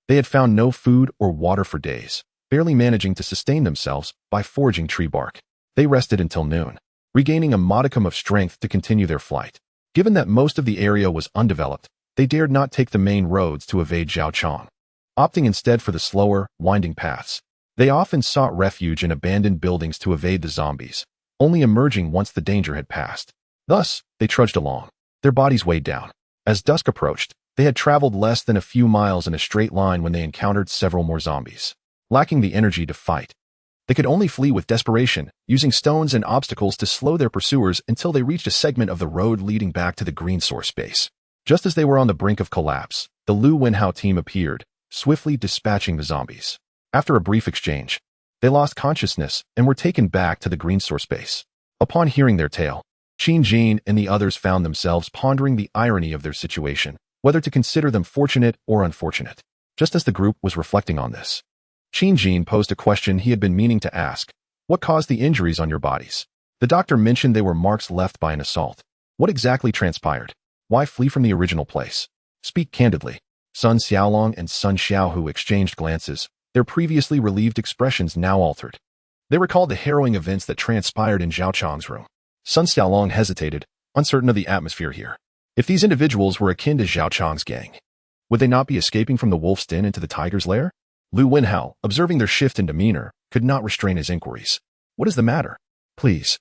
they had found no food or water for days, barely managing to sustain themselves by foraging tree bark. They rested until noon, regaining a modicum of strength to continue their flight. Given that most of the area was undeveloped, they dared not take the main roads to evade Zhao Chang, opting instead for the slower, winding paths. They often sought refuge in abandoned buildings to evade the zombies, only emerging once the danger had passed. Thus, they trudged along, their bodies weighed down. As dusk approached, they had traveled less than a few miles in a straight line when they encountered several more zombies. Lacking the energy to fight, they could only flee with desperation, using stones and obstacles to slow their pursuers until they reached a segment of the road leading back to the green source base. Just as they were on the brink of collapse, the Lu Wenhao team appeared, swiftly dispatching the zombies. After a brief exchange, they lost consciousness and were taken back to the green source base. Upon hearing their tale, Qin Jin and the others found themselves pondering the irony of their situation, whether to consider them fortunate or unfortunate. Just as the group was reflecting on this, Qin Jin posed a question he had been meaning to ask. "What caused the injuries on your bodies?" The doctor mentioned they were marks left by an assault. "What exactly transpired? Why flee from the original place? Speak candidly." Sun Xiaolong and Sun Xiaohu exchanged glances, their previously relieved expressions now altered. They recalled the harrowing events that transpired in Zhao Chang's room. Sun Xiaolong hesitated, uncertain of the atmosphere here. If these individuals were akin to Zhao Chang's gang, would they not be escaping from the wolf's den into the tiger's lair? Lu Wenhao, observing their shift in demeanor, could not restrain his inquiries. "What is the matter? Please,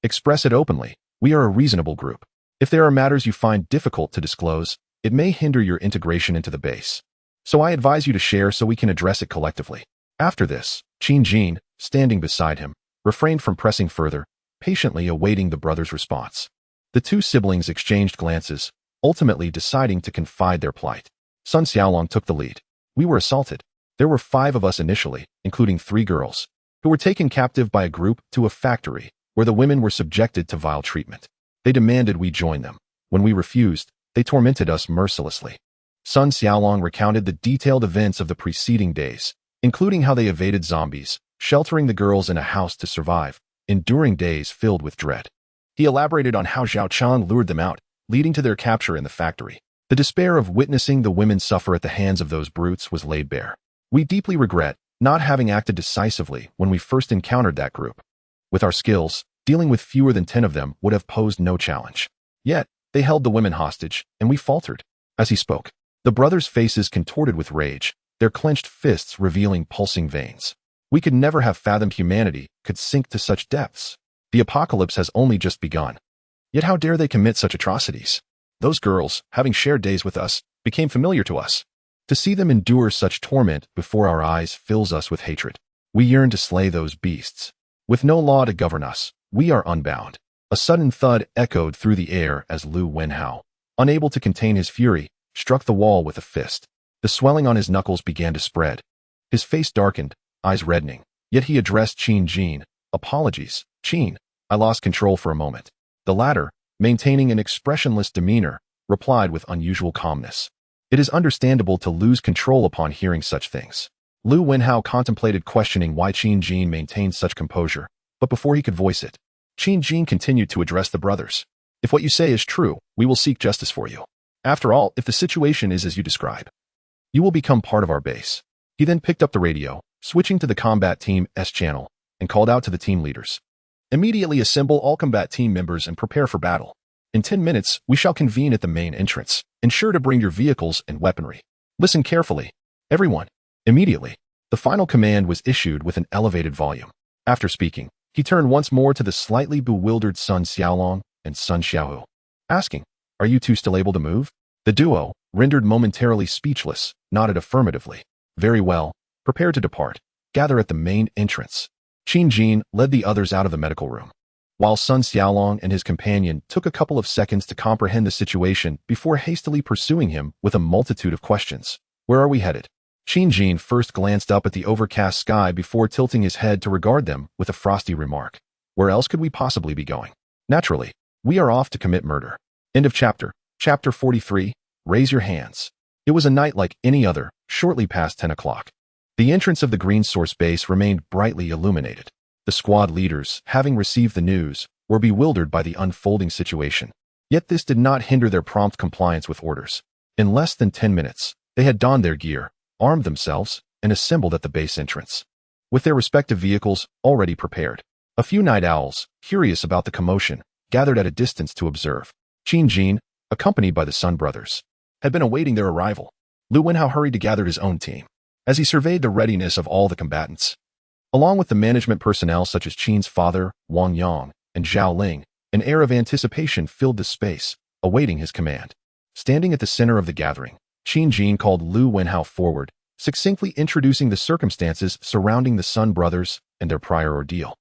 express it openly. We are a reasonable group. If there are matters you find difficult to disclose, it may hinder your integration into the base. So I advise you to share so we can address it collectively." After this, Qin Jin, standing beside him, refrained from pressing further, patiently awaiting the brother's response. The 2 siblings exchanged glances, ultimately deciding to confide their plight. Sun Xiaolong took the lead. "We were assaulted. There were 5 of us initially, including 3 girls, who were taken captive by a group to a factory where the women were subjected to vile treatment. They demanded we join them. When we refused, they tormented us mercilessly." Sun Xiaolong recounted the detailed events of the preceding days, including how they evaded zombies, sheltering the girls in a house to survive, enduring days filled with dread. He elaborated on how Zhao Chang lured them out, leading to their capture in the factory. The despair of witnessing the women suffer at the hands of those brutes was laid bare. We deeply regret not having acted decisively when we first encountered that group. With our skills, dealing with fewer than 10 of them would have posed no challenge. Yet, they held the women hostage, and we faltered. As he spoke, the brothers' faces contorted with rage, their clenched fists revealing pulsing veins. We could never have fathomed humanity could sink to such depths. The apocalypse has only just begun. Yet how dare they commit such atrocities? Those girls, having shared days with us, became familiar to us. To see them endure such torment before our eyes fills us with hatred. We yearn to slay those beasts. With no law to govern us, we are unbound. A sudden thud echoed through the air as Lu Wenhao, unable to contain his fury, struck the wall with a fist. The swelling on his knuckles began to spread. His face darkened, eyes reddening. Yet he addressed Qin Jin. Apologies, Qin. I lost control for a moment. The latter, maintaining an expressionless demeanor, replied with unusual calmness. It is understandable to lose control upon hearing such things. Lu Wenhao contemplated questioning why Qin Jin maintained such composure, but before he could voice it, Qin Jin continued to address the brothers. If what you say is true, we will seek justice for you. After all, if the situation is as you describe, you will become part of our base. He then picked up the radio, switching to the combat team S channel, and called out to the team leaders. Immediately assemble all combat team members and prepare for battle. In 10 minutes, we shall convene at the main entrance. Ensure to bring your vehicles and weaponry. Listen carefully. Everyone. Immediately, the final command was issued with an elevated volume. After speaking, he turned once more to the slightly bewildered Sun Xiaolong and Sun Xiaohu, asking, "Are you two still able to move?" The duo, rendered momentarily speechless, nodded affirmatively. "Very well. Prepare to depart. Gather at the main entrance." Qin Jin led the others out of the medical room, while Sun Xiaolong and his companion took a couple of seconds to comprehend the situation before hastily pursuing him with a multitude of questions. "Where are we headed?" Qin Jin first glanced up at the overcast sky before tilting his head to regard them with a frosty remark. "Where else could we possibly be going? Naturally, we are off to commit murder." End of chapter. Chapter 43, Raise Your Hands. It was a night like any other, shortly past 10 o'clock. The entrance of the Green Source base remained brightly illuminated. The squad leaders, having received the news, were bewildered by the unfolding situation. Yet this did not hinder their prompt compliance with orders. In less than 10 minutes, they had donned their gear, armed themselves, and assembled at the base entrance, with their respective vehicles already prepared. A few night owls, curious about the commotion, gathered at a distance to observe. Qin Jin, accompanied by the Sun brothers, had been awaiting their arrival. Lu Wenhao hurried to gather his own team. As he surveyed the readiness of all the combatants, along with the management personnel such as Qin's father, Wang Yang, and Zhao Ling, an air of anticipation filled the space, awaiting his command. Standing at the center of the gathering, Qin Jin called Lu Wenhao forward, succinctly introducing the circumstances surrounding the Sun brothers and their prior ordeal.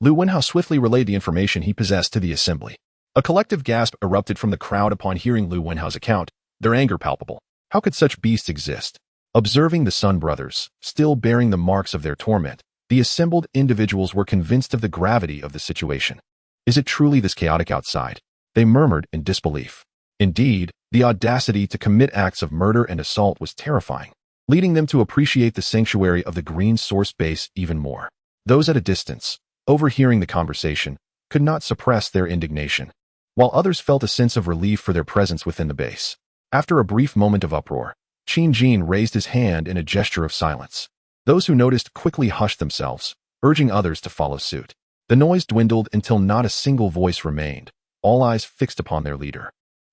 Lu Wenhao swiftly relayed the information he possessed to the assembly. A collective gasp erupted from the crowd upon hearing Lu Wenhao's account, their anger palpable. How could such beasts exist? Observing the Sun brothers, still bearing the marks of their torment, the assembled individuals were convinced of the gravity of the situation. Is it truly this chaotic outside? They murmured in disbelief. Indeed, the audacity to commit acts of murder and assault was terrifying, leading them to appreciate the sanctuary of the Green Source base even more. Those at a distance, overhearing the conversation, could not suppress their indignation, while others felt a sense of relief for their presence within the base. After a brief moment of uproar, Qin Jin raised his hand in a gesture of silence. Those who noticed quickly hushed themselves, urging others to follow suit. The noise dwindled until not a single voice remained, all eyes fixed upon their leader.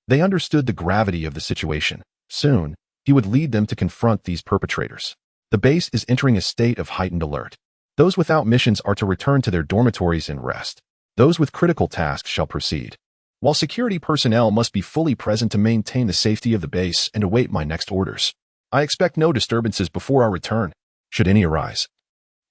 They understood the gravity of the situation. Soon, he would lead them to confront these perpetrators. The base is entering a state of heightened alert. Those without missions are to return to their dormitories and rest. Those with critical tasks shall proceed, while security personnel must be fully present to maintain the safety of the base and await my next orders. I expect no disturbances before our return. Should any arise,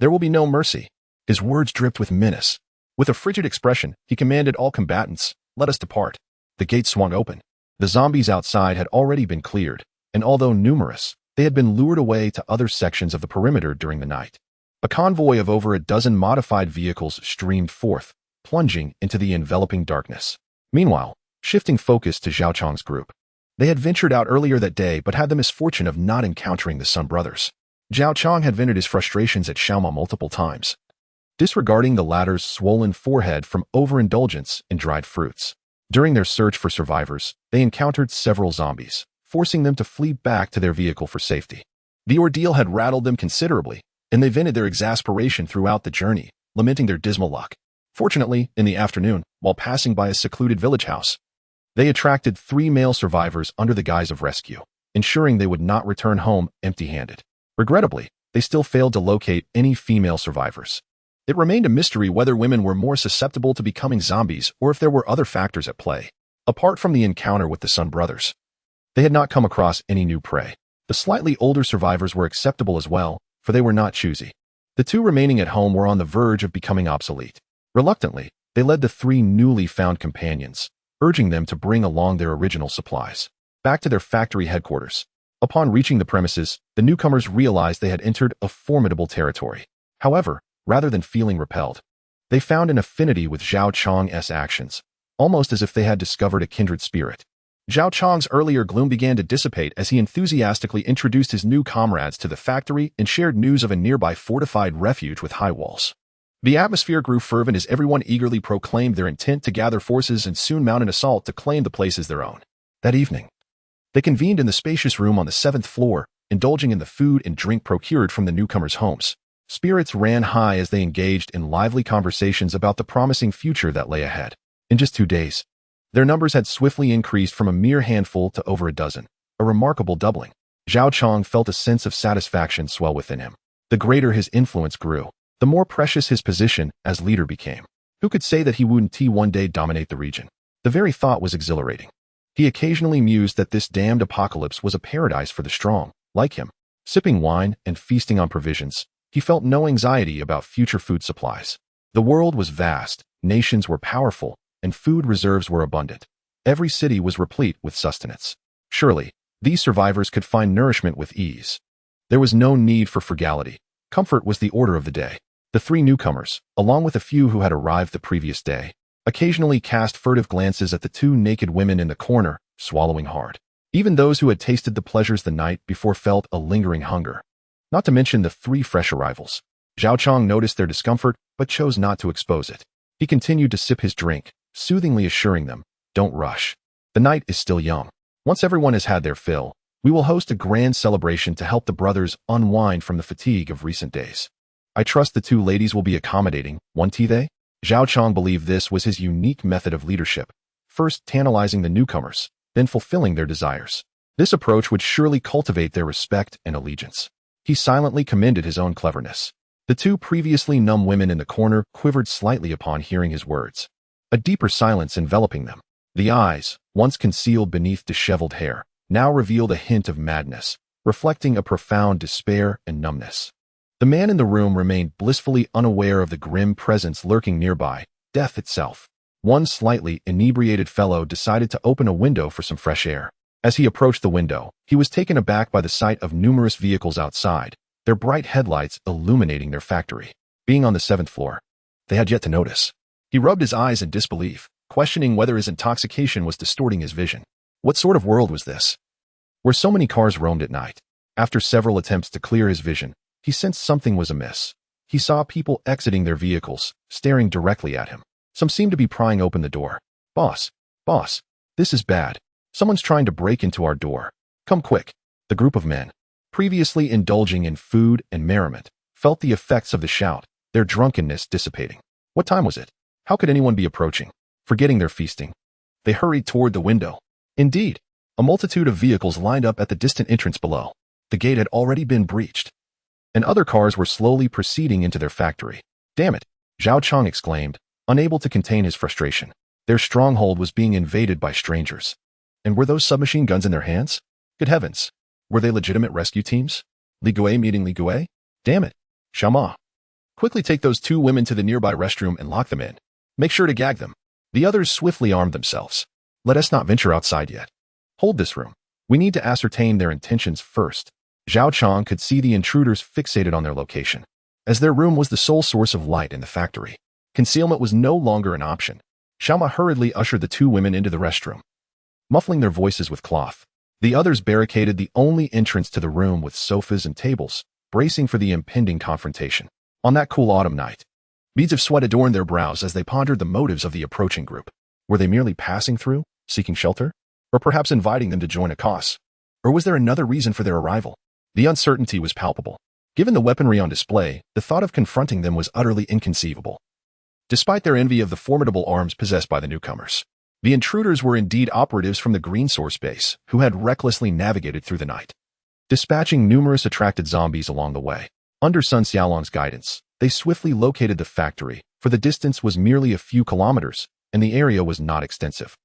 there will be no mercy. His words dripped with menace. With a frigid expression, he commanded all combatants, "Let us depart." The gates swung open. The zombies outside had already been cleared, and although numerous, they had been lured away to other sections of the perimeter during the night. A convoy of over a dozen modified vehicles streamed forth, plunging into the enveloping darkness. Meanwhile, shifting focus to Zhao Chang's group. They had ventured out earlier that day but had the misfortune of not encountering the Sun brothers. Zhao Chong had vented his frustrations at Xiaoma multiple times, disregarding the latter's swollen forehead from overindulgence in dried fruits. During their search for survivors, they encountered several zombies, forcing them to flee back to their vehicle for safety. The ordeal had rattled them considerably, and they vented their exasperation throughout the journey, lamenting their dismal luck. Fortunately, in the afternoon, while passing by a secluded village house, they attracted 3 male survivors under the guise of rescue, ensuring they would not return home empty-handed. Regrettably, they still failed to locate any female survivors. It remained a mystery whether women were more susceptible to becoming zombies or if there were other factors at play. Apart from the encounter with the Sun brothers, they had not come across any new prey. The slightly older survivors were acceptable as well, for they were not choosy. The 2 remaining at home were on the verge of becoming obsolete. Reluctantly, they led the 3 newly found companions, urging them to bring along their original supplies back to their factory headquarters. Upon reaching the premises, the newcomers realized they had entered a formidable territory. However, rather than feeling repelled, they found an affinity with Zhao Chong's actions, almost as if they had discovered a kindred spirit. Zhao Chong's earlier gloom began to dissipate as he enthusiastically introduced his new comrades to the factory and shared news of a nearby fortified refuge with high walls. The atmosphere grew fervent as everyone eagerly proclaimed their intent to gather forces and soon mount an assault to claim the place as their own. That evening, they convened in the spacious room on the 7th floor, indulging in the food and drink procured from the newcomers' homes. Spirits ran high as they engaged in lively conversations about the promising future that lay ahead. In just 2 days, their numbers had swiftly increased from a mere handful to over a dozen, a remarkable doubling. Zhao Chong felt a sense of satisfaction swell within him. The greater his influence grew, the more precious his position as leader became. Who could say that he wouldn't one day dominate the region? The very thought was exhilarating. He occasionally mused that this damned apocalypse was a paradise for the strong, like him. Sipping wine and feasting on provisions, he felt no anxiety about future food supplies. The world was vast, nations were powerful, and food reserves were abundant. Every city was replete with sustenance. Surely, these survivors could find nourishment with ease. There was no need for frugality. Comfort was the order of the day. The 3 newcomers, along with a few who had arrived the previous day, occasionally cast furtive glances at the 2 naked women in the corner, swallowing hard. Even those who had tasted the pleasures the night before felt a lingering hunger. Not to mention the 3 fresh arrivals. Zhao Chong noticed their discomfort, but chose not to expose it. He continued to sip his drink, soothingly assuring them, "Don't rush. The night is still young. Once everyone has had their fill, we will host a grand celebration to help the brothers unwind from the fatigue of recent days. I trust the 2 ladies will be accommodating, won't they?" Zhao Chong believed this was his unique method of leadership, first tantalizing the newcomers, then fulfilling their desires. This approach would surely cultivate their respect and allegiance. He silently commended his own cleverness. The 2 previously numb women in the corner quivered slightly upon hearing his words, a deeper silence enveloping them. The eyes, once concealed beneath disheveled hair, now revealed a hint of madness, reflecting a profound despair and numbness. The man in the room remained blissfully unaware of the grim presence lurking nearby, death itself. One slightly inebriated fellow decided to open a window for some fresh air. As he approached the window, he was taken aback by the sight of numerous vehicles outside, their bright headlights illuminating their factory. Being on the 7th floor, they had yet to notice. He rubbed his eyes in disbelief, questioning whether his intoxication was distorting his vision. What sort of world was this, where so many cars roamed at night? After several attempts to clear his vision, he sensed something was amiss. He saw people exiting their vehicles, staring directly at him. Some seemed to be prying open the door. Boss, this is bad. Someone's trying to break into our door. Come quick." The group of men, previously indulging in food and merriment, felt the effects of the shout, their drunkenness dissipating. What time was it? How could anyone be approaching? Forgetting their feasting, they hurried toward the window. Indeed, a multitude of vehicles lined up at the distant entrance below. The gate had already been breached, and other cars were slowly proceeding into their factory. "Damn it," Zhao Chong exclaimed, unable to contain his frustration. Their stronghold was being invaded by strangers. And were those submachine guns in their hands? Good heavens. Were they legitimate rescue teams? Li Gui meeting Li Gui? Damn it. Xiaoma. Quickly take those 2 women to the nearby restroom and lock them in. Make sure to gag them. The others swiftly armed themselves. Let us not venture outside yet. Hold this room. We need to ascertain their intentions first. Zhao Chong could see the intruders fixated on their location, as their room was the sole source of light in the factory. Concealment was no longer an option. Xiaoma hurriedly ushered the 2 women into the restroom, muffling their voices with cloth. The others barricaded the only entrance to the room with sofas and tables, bracing for the impending confrontation. On that cool autumn night, beads of sweat adorned their brows as they pondered the motives of the approaching group. Were they merely passing through, seeking shelter? Or perhaps inviting them to join a cause? Or was there another reason for their arrival? The uncertainty was palpable. Given the weaponry on display, the thought of confronting them was utterly inconceivable. Despite their envy of the formidable arms possessed by the newcomers, the intruders were indeed operatives from the Green Source base who had recklessly navigated through the night, dispatching numerous attracted zombies along the way. Under Sun Xiaolong's guidance, they swiftly located the factory, for the distance was merely a few kilometers, and the area was not extensive.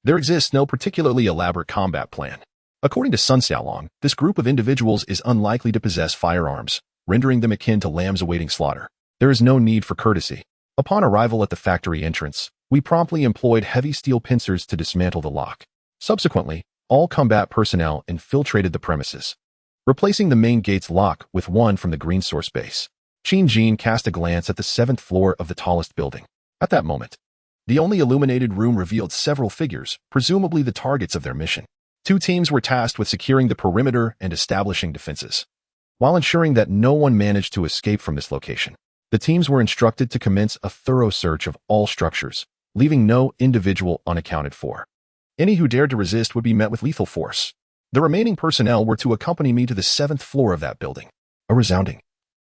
There exists no particularly elaborate combat plan. According to Sun Xiaolong, this group of individuals is unlikely to possess firearms, rendering them akin to lambs awaiting slaughter. There is no need for courtesy. Upon arrival at the factory entrance, we promptly employed heavy steel pincers to dismantle the lock. Subsequently, all combat personnel infiltrated the premises, replacing the main gate's lock with one from the Green Source base. Qin Jin cast a glance at the 7th floor of the tallest building. At that moment, the only illuminated room revealed several figures, presumably the targets of their mission. 2 teams were tasked with securing the perimeter and establishing defenses, while ensuring that no one managed to escape from this location. The teams were instructed to commence a thorough search of all structures, leaving no individual unaccounted for. Any who dared to resist would be met with lethal force. The remaining personnel were to accompany me to the 7th floor of that building. A resounding,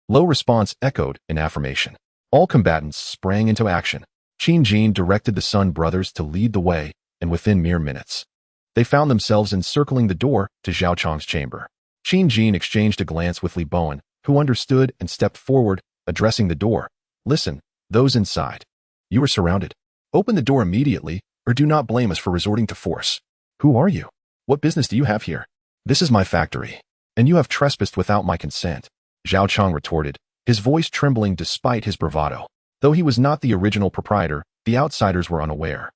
low response echoed in affirmation. All combatants sprang into action. Qin Jin directed the Sun brothers to lead the way, and within mere minutes, they found themselves encircling the door to Zhao Chang's chamber. Qin Jin exchanged a glance with Li Bowen, who understood and stepped forward, addressing the door. Listen, those inside. You are surrounded. Open the door immediately, or do not blame us for resorting to force. Who are you? What business do you have here? This is my factory, and you have trespassed without my consent, Zhao Chang retorted, his voice trembling despite his bravado. Though he was not the original proprietor, the outsiders were unaware,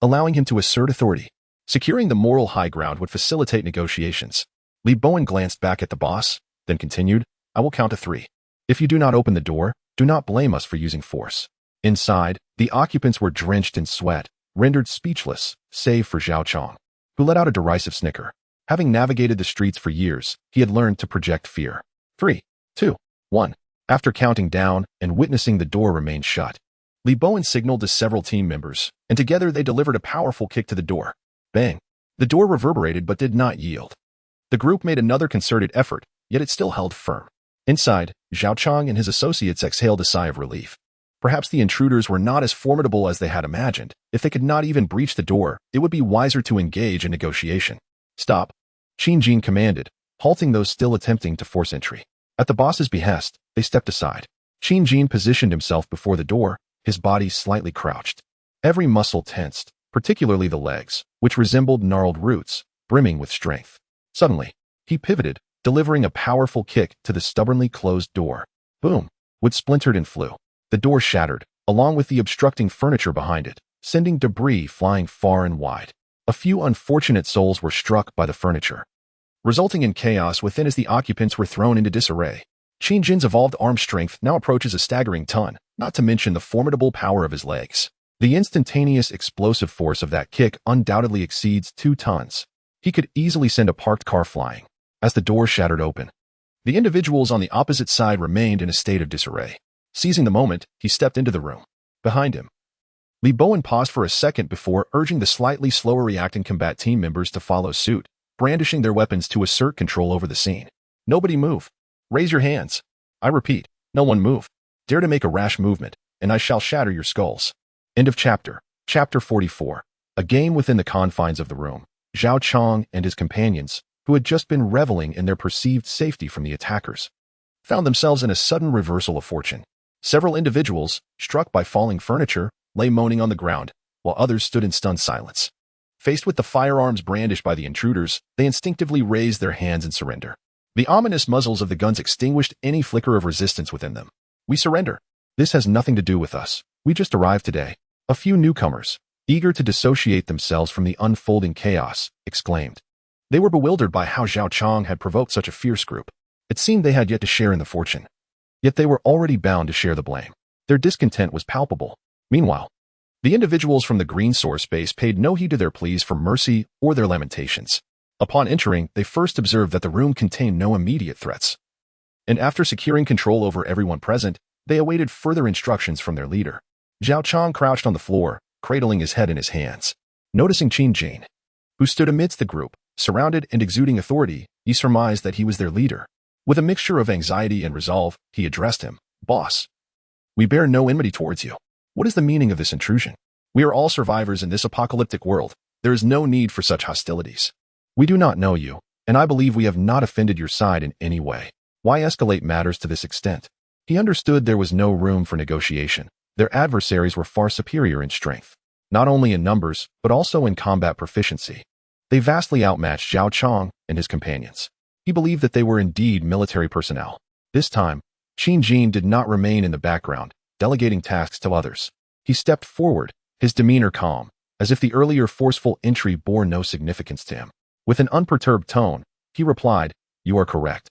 allowing him to assert authority. Securing the moral high ground would facilitate negotiations. Li Bowen glanced back at the boss, then continued, I will count to 3. If you do not open the door, do not blame us for using force. Inside, the occupants were drenched in sweat, rendered speechless, save for Zhao Chang, who let out a derisive snicker. Having navigated the streets for years, he had learned to project fear. 3, 2, 1. After counting down and witnessing the door remain shut, Li Bowen signaled to several team members, and together they delivered a powerful kick to the door. Bang! The door reverberated but did not yield. The group made another concerted effort, yet it still held firm. Inside, Zhao Chang and his associates exhaled a sigh of relief. Perhaps the intruders were not as formidable as they had imagined. If they could not even breach the door, it would be wiser to engage in negotiation. Stop, Qin Jin commanded, halting those still attempting to force entry. At the boss's behest, they stepped aside. Qin Jin positioned himself before the door, his body slightly crouched. Every muscle tensed, particularly the legs, which resembled gnarled roots, brimming with strength. Suddenly, he pivoted, delivering a powerful kick to the stubbornly closed door. Boom! Wood splintered and flew. The door shattered, along with the obstructing furniture behind it, sending debris flying far and wide. A few unfortunate souls were struck by the furniture, resulting in chaos within as the occupants were thrown into disarray. Qin Jin's evolved arm strength now approaches a staggering ton, not to mention the formidable power of his legs. The instantaneous explosive force of that kick undoubtedly exceeds 2 tons. He could easily send a parked car flying. As the door shattered open, the individuals on the opposite side remained in a state of disarray. Seizing the moment, he stepped into the room. Behind him, Li Bowen paused for a second before urging the slightly slower reacting combat team members to follow suit, brandishing their weapons to assert control over the scene. Nobody move. Raise your hands. I repeat, no one move. Dare to make a rash movement, and I shall shatter your skulls. End of chapter. Chapter 44. A game within the confines of the room. Zhao Chang and his companions, who had just been reveling in their perceived safety from the attackers, found themselves in a sudden reversal of fortune. Several individuals, struck by falling furniture, lay moaning on the ground, while others stood in stunned silence. Faced with the firearms brandished by the intruders, they instinctively raised their hands in surrender. The ominous muzzles of the guns extinguished any flicker of resistance within them. We surrender. This has nothing to do with us. We just arrived today. A few newcomers, eager to dissociate themselves from the unfolding chaos, exclaimed. They were bewildered by how Zhao Chang had provoked such a fierce group. It seemed they had yet to share in the fortune. Yet they were already bound to share the blame. Their discontent was palpable. Meanwhile, the individuals from the Green Source base paid no heed to their pleas for mercy or their lamentations. Upon entering, they first observed that the room contained no immediate threats. and after securing control over everyone present, they awaited further instructions from their leader. Zhao Chang crouched on the floor, cradling his head in his hands. Noticing Qin Jin, who stood amidst the group, surrounded and exuding authority, he surmised that he was their leader. With a mixture of anxiety and resolve, he addressed him. Boss, we bear no enmity towards you. What is the meaning of this intrusion? We are all survivors in this apocalyptic world. There is no need for such hostilities. We do not know you, and I believe we have not offended your side in any way. Why escalate matters to this extent? He understood there was no room for negotiation. Their adversaries were far superior in strength, not only in numbers, but also in combat proficiency. They vastly outmatched Zhao Chang and his companions. He believed that they were indeed military personnel. This time, Qin Jin did not remain in the background, delegating tasks to others. He stepped forward, his demeanor calm, as if the earlier forceful entry bore no significance to him. With an unperturbed tone, he replied, "You are correct.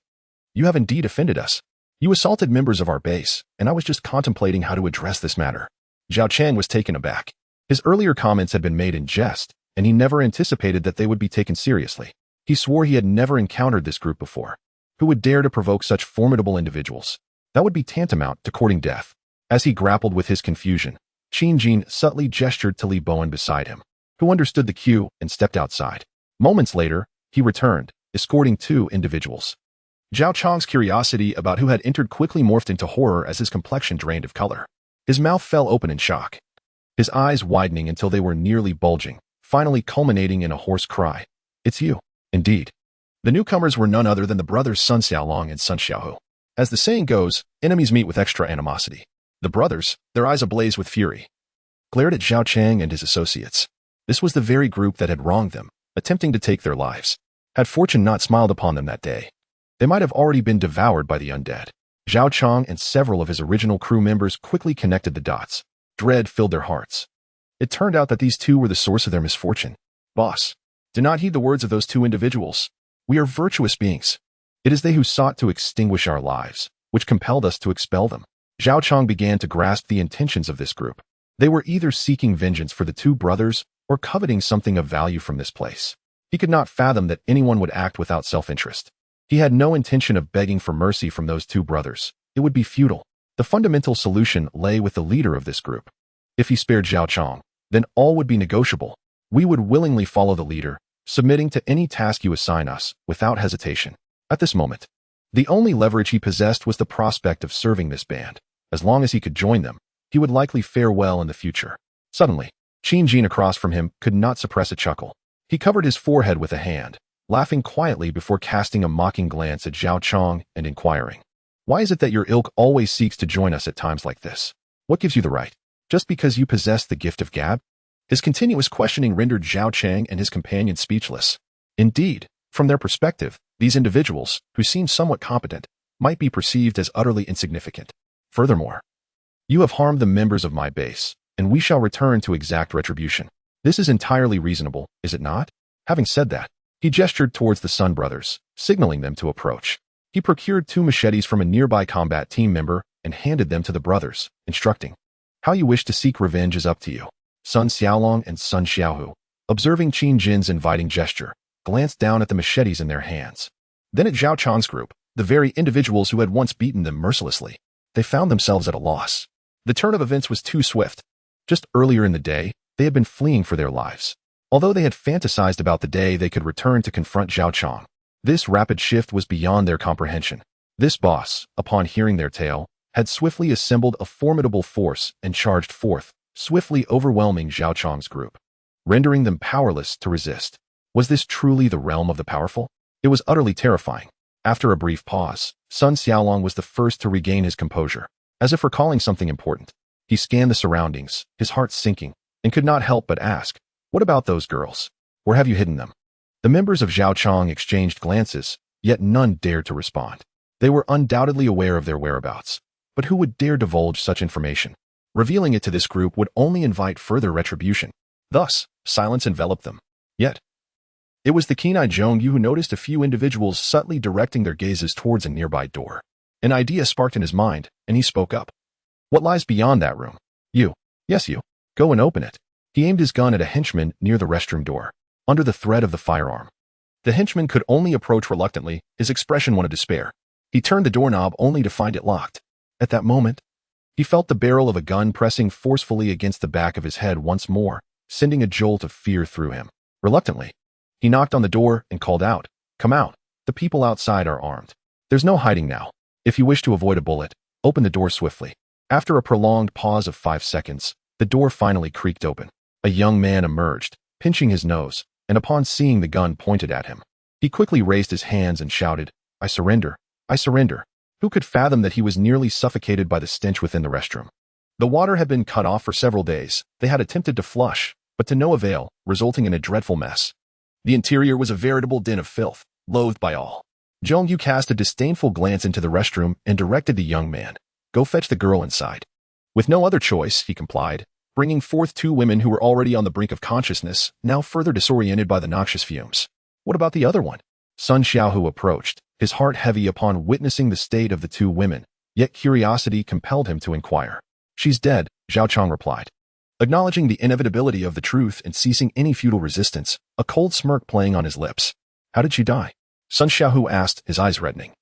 You have indeed offended us. You assaulted members of our base, and I was just contemplating how to address this matter." Zhao Chang was taken aback. His earlier comments had been made in jest, and he never anticipated that they would be taken seriously. He swore he had never encountered this group before. Who would dare to provoke such formidable individuals? That would be tantamount to courting death. As he grappled with his confusion, Qin Jin subtly gestured to Li Bowen beside him, who understood the cue and stepped outside. Moments later, he returned, escorting two individuals. Zhao Chang's curiosity about who had entered quickly morphed into horror as his complexion drained of color. His mouth fell open in shock, his eyes widening until they were nearly bulging, finally culminating in a hoarse cry. "It's you." Indeed. The newcomers were none other than the brothers Sun Xiaolong and Sun Xiaohu. As the saying goes, enemies meet with extra animosity. The brothers, their eyes ablaze with fury, glared at Zhao Chang and his associates. This was the very group that had wronged them, attempting to take their lives. Had fortune not smiled upon them that day, they might have already been devoured by the undead. Zhao Chang and several of his original crew members quickly connected the dots. Dread filled their hearts. It turned out that these two were the source of their misfortune. "Boss, do not heed the words of those two individuals. We are virtuous beings. It is they who sought to extinguish our lives, which compelled us to expel them." Zhao Chang began to grasp the intentions of this group. They were either seeking vengeance for the two brothers or coveting something of value from this place. He could not fathom that anyone would act without self-interest. He had no intention of begging for mercy from those two brothers. It would be futile. The fundamental solution lay with the leader of this group. If he spared Zhao Chang, then all would be negotiable. We would willingly follow the leader, submitting to any task you assign us, without hesitation. At this moment, the only leverage he possessed was the prospect of serving this band. As long as he could join them, he would likely fare well in the future. Suddenly, Qin Jin across from him could not suppress a chuckle. He covered his forehead with a hand, laughing quietly before casting a mocking glance at Zhao Chang and inquiring, "Why is it that your ilk always seeks to join us at times like this? What gives you the right? Just because you possess the gift of gab?" His continuous questioning rendered Zhao Chang and his companion speechless. Indeed, from their perspective, these individuals, who seemed somewhat competent, might be perceived as utterly insignificant. Furthermore, "You have harmed the members of my base, and we shall return to exact retribution. This is entirely reasonable, is it not?" Having said that, he gestured towards the Sun brothers, signaling them to approach. He procured two machetes from a nearby combat team member and handed them to the brothers, instructing, "How you wish to seek revenge is up to you." Sun Xiaolong and Sun Xiaohu, observing Qin Jin's inviting gesture, glanced down at the machetes in their hands. Then at Zhao Chang's group, the very individuals who had once beaten them mercilessly. They found themselves at a loss. The turn of events was too swift. Just earlier in the day, they had been fleeing for their lives. Although they had fantasized about the day they could return to confront Zhao Chang, this rapid shift was beyond their comprehension. This boss, upon hearing their tale, had swiftly assembled a formidable force and charged forth, swiftly overwhelming Zhao Chang's group, rendering them powerless to resist. Was this truly the realm of the powerful? It was utterly terrifying. After a brief pause, Sun Xiaolong was the first to regain his composure. As if recalling something important, he scanned the surroundings, his heart sinking, and could not help but ask, "What about those girls? Where have you hidden them?" The members of Zhao Chang exchanged glances, yet none dared to respond. They were undoubtedly aware of their whereabouts, but who would dare divulge such information? Revealing it to this group would only invite further retribution. Thus, silence enveloped them. Yet, it was the keen-eyed Zhong Yu who noticed a few individuals subtly directing their gazes towards a nearby door. An idea sparked in his mind, and he spoke up. "What lies beyond that room?" "You. Yes, you. Go and open it." He aimed his gun at a henchman near the restroom door, under the threat of the firearm. The henchman could only approach reluctantly, his expression one of despair. He turned the doorknob only to find it locked. At that moment, he felt the barrel of a gun pressing forcefully against the back of his head once more, sending a jolt of fear through him. Reluctantly, he knocked on the door and called out, "Come out. The people outside are armed. There's no hiding now. If you wish to avoid a bullet, open the door swiftly." After a prolonged pause of 5 seconds, the door finally creaked open. A young man emerged, pinching his nose, and upon seeing the gun pointed at him, he quickly raised his hands and shouted, "I surrender. I surrender." Who could fathom that he was nearly suffocated by the stench within the restroom? The water had been cut off for several days. They had attempted to flush, but to no avail, resulting in a dreadful mess. The interior was a veritable den of filth, loathed by all. Jong-yu cast a disdainful glance into the restroom and directed the young man, "Go fetch the girl inside." With no other choice, he complied, bringing forth 2 women who were already on the brink of consciousness, now further disoriented by the noxious fumes. "What about the other one?" Sun Xiaohu approached, his heart heavy upon witnessing the state of the 2 women, yet curiosity compelled him to inquire. "She's dead," Zhao Chang replied. Acknowledging the inevitability of the truth and ceasing any futile resistance, a cold smirk playing on his lips. "How did she die?" Sun Xiaohu asked, his eyes reddening,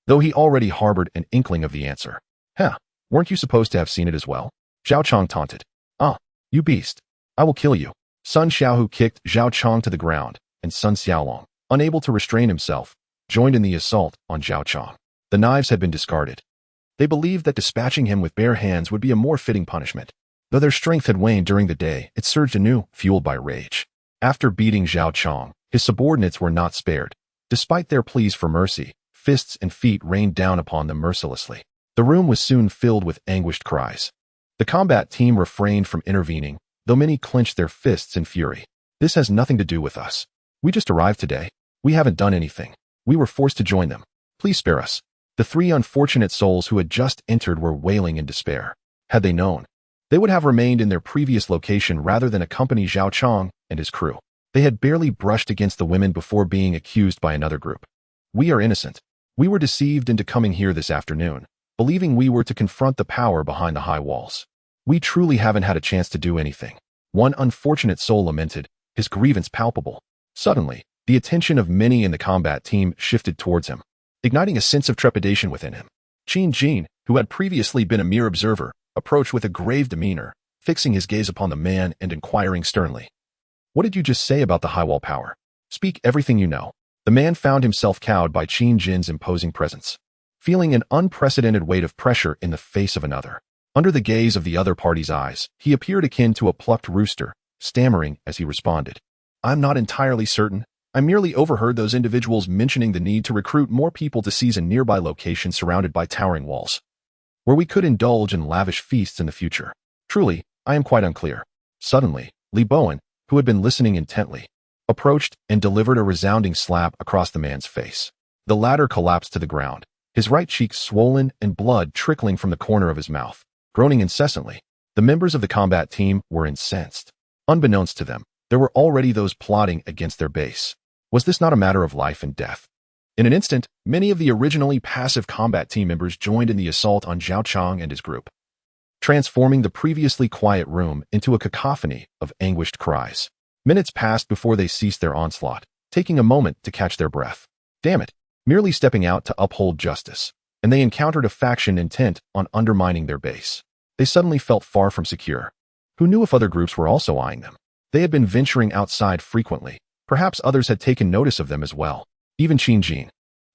though he already harbored an inkling of the answer. "Huh, weren't you supposed to have seen it as well?" Zhao Chang taunted. "Ah, you beast. I will kill you." Sun Xiaohu kicked Zhao Chang to the ground, and Sun Xiaolong, unable to restrain himself, joined in the assault on Zhao Chang. The knives had been discarded. They believed that dispatching him with bare hands would be a more fitting punishment. Though their strength had waned during the day, it surged anew, fueled by rage. After beating Zhao Chang, his subordinates were not spared. Despite their pleas for mercy, fists and feet rained down upon them mercilessly. The room was soon filled with anguished cries. The combat team refrained from intervening, though many clenched their fists in fury. "This has nothing to do with us. We just arrived today. We haven't done anything. We were forced to join them. Please spare us." The 3 unfortunate souls who had just entered were wailing in despair. Had they known, they would have remained in their previous location rather than accompany Zhao Chang and his crew. They had barely brushed against the women before being accused by another group. "We are innocent. We were deceived into coming here this afternoon, believing we were to confront the power behind the high walls. We truly haven't had a chance to do anything." One unfortunate soul lamented, his grievance palpable. Suddenly, the attention of many in the combat team shifted towards him, igniting a sense of trepidation within him. Qin Jin, who had previously been a mere observer, approached with a grave demeanor, fixing his gaze upon the man and inquiring sternly, "What did you just say about the high wall power? Speak everything you know." The man found himself cowed by Qin Jin's imposing presence, feeling an unprecedented weight of pressure in the face of another. Under the gaze of the other party's eyes, he appeared akin to a plucked rooster, stammering as he responded, "I'm not entirely certain. I merely overheard those individuals mentioning the need to recruit more people to seize a nearby location surrounded by towering walls, where we could indulge in lavish feasts in the future. Truly, I am quite unclear." Suddenly, Li Bowen, who had been listening intently, approached and delivered a resounding slap across the man's face. The latter collapsed to the ground, his right cheek swollen and blood trickling from the corner of his mouth. Groaning incessantly, the members of the combat team were incensed. Unbeknownst to them, there were already those plotting against their base. Was this not a matter of life and death? In an instant, many of the originally passive combat team members joined in the assault on Zhao Chang and his group, transforming the previously quiet room into a cacophony of anguished cries. Minutes passed before they ceased their onslaught, taking a moment to catch their breath. Damn it, merely stepping out to uphold justice, and they encountered a faction intent on undermining their base. They suddenly felt far from secure. Who knew if other groups were also eyeing them? They had been venturing outside frequently. Perhaps others had taken notice of them as well. Even Qin Jin,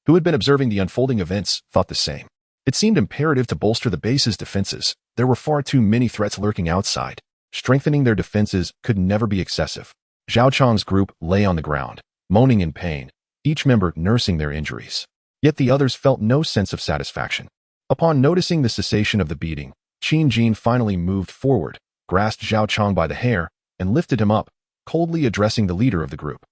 who had been observing the unfolding events, thought the same. It seemed imperative to bolster the base's defenses. There were far too many threats lurking outside. Strengthening their defenses could never be excessive. Zhao Chang's group lay on the ground, moaning in pain, each member nursing their injuries. Yet the others felt no sense of satisfaction. Upon noticing the cessation of the beating, Qin Jin finally moved forward, grasped Zhao Chang by the hair, and lifted him up, coldly addressing the leader of the group.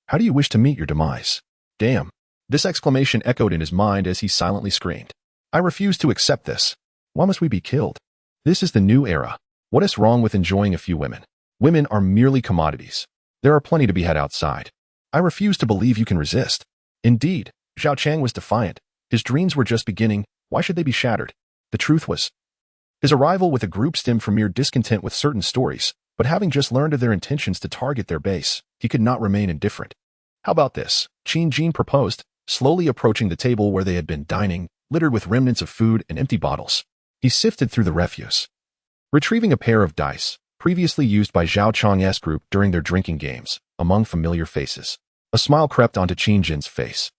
"How do you wish to meet your demise?" "Damn." This exclamation echoed in his mind as he silently screamed, "I refuse to accept this. Why must we be killed? This is the new era. What is wrong with enjoying a few women? Women are merely commodities. There are plenty to be had outside. I refuse to believe you can resist." Indeed, Zhao Chang was defiant. His dreams were just beginning. Why should they be shattered? The truth was, his arrival with a group stemmed from mere discontent with certain stories, but having just learned of their intentions to target their base, he could not remain indifferent. "How about this?" Qin Jin proposed, slowly approaching the table where they had been dining, littered with remnants of food and empty bottles. He sifted through the refuse, retrieving a pair of dice, previously used by Zhao Chang's group during their drinking games, among familiar faces. A smile crept onto Qin Jin's face.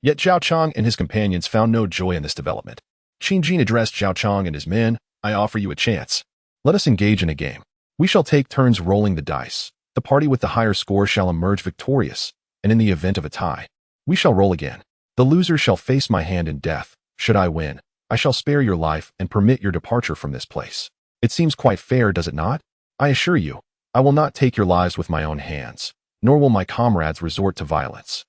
Yet Zhao Chang and his companions found no joy in this development. Qin Jin addressed Zhao Chang and his men. I offer you a chance. Let us engage in a game. We shall take turns rolling the dice. The party with the higher score shall emerge victorious, and in the event of a tie, we shall roll again. The loser shall face my hand in death. Should I win, I shall spare your life and permit your departure from this place. It seems quite fair, does it not? I assure you, I will not take your lives with my own hands, nor will my comrades resort to violence.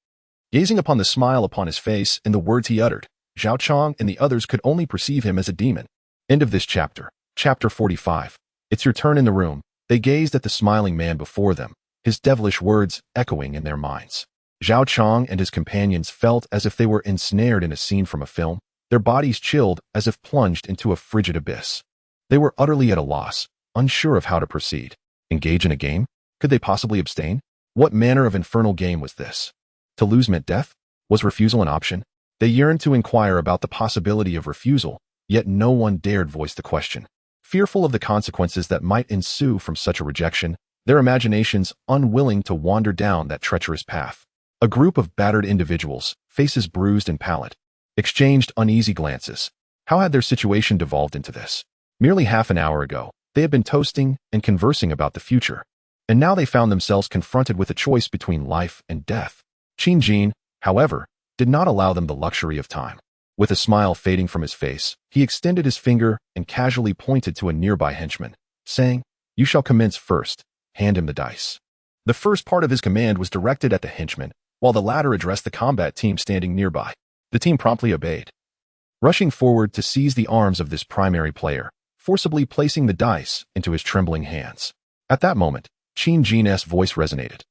Gazing upon the smile upon his face and the words he uttered, Zhao Chang and the others could only perceive him as a demon. End of this chapter. Chapter 45. It's your turn in the room. They gazed at the smiling man before them, his devilish words echoing in their minds. Zhao Chang and his companions felt as if they were ensnared in a scene from a film, their bodies chilled as if plunged into a frigid abyss. They were utterly at a loss, unsure of how to proceed. Engage in a game? Could they possibly abstain? What manner of infernal game was this? To lose meant death? Was refusal an option? They yearned to inquire about the possibility of refusal, yet no one dared voice the question. Fearful of the consequences that might ensue from such a rejection, their imaginations unwilling to wander down that treacherous path. A group of battered individuals, faces bruised and pallid, exchanged uneasy glances. How had their situation devolved into this? Merely half an hour ago, they had been toasting and conversing about the future, and now they found themselves confronted with a choice between life and death. Qin Jin, however, did not allow them the luxury of time. With a smile fading from his face, he extended his finger and casually pointed to a nearby henchman, saying, "You shall commence first. Hand him the dice." The first part of his command was directed at the henchman, while the latter addressed the combat team standing nearby. The team promptly obeyed, rushing forward to seize the arms of this primary player, forcibly placing the dice into his trembling hands. At that moment, Qin Jin's voice resonated.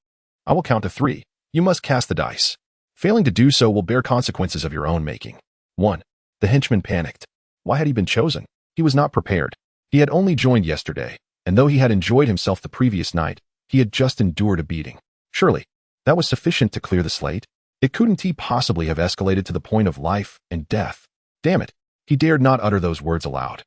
"I will count to 3. You must cast the dice. Failing to do so will bear consequences of your own making." 1. The henchman panicked. Why had he been chosen? He was not prepared. He had only joined yesterday, and though he had enjoyed himself the previous night, he had just endured a beating. Surely, that was sufficient to clear the slate? It couldn't he possibly have escalated to the point of life and death? Damn it, he dared not utter those words aloud.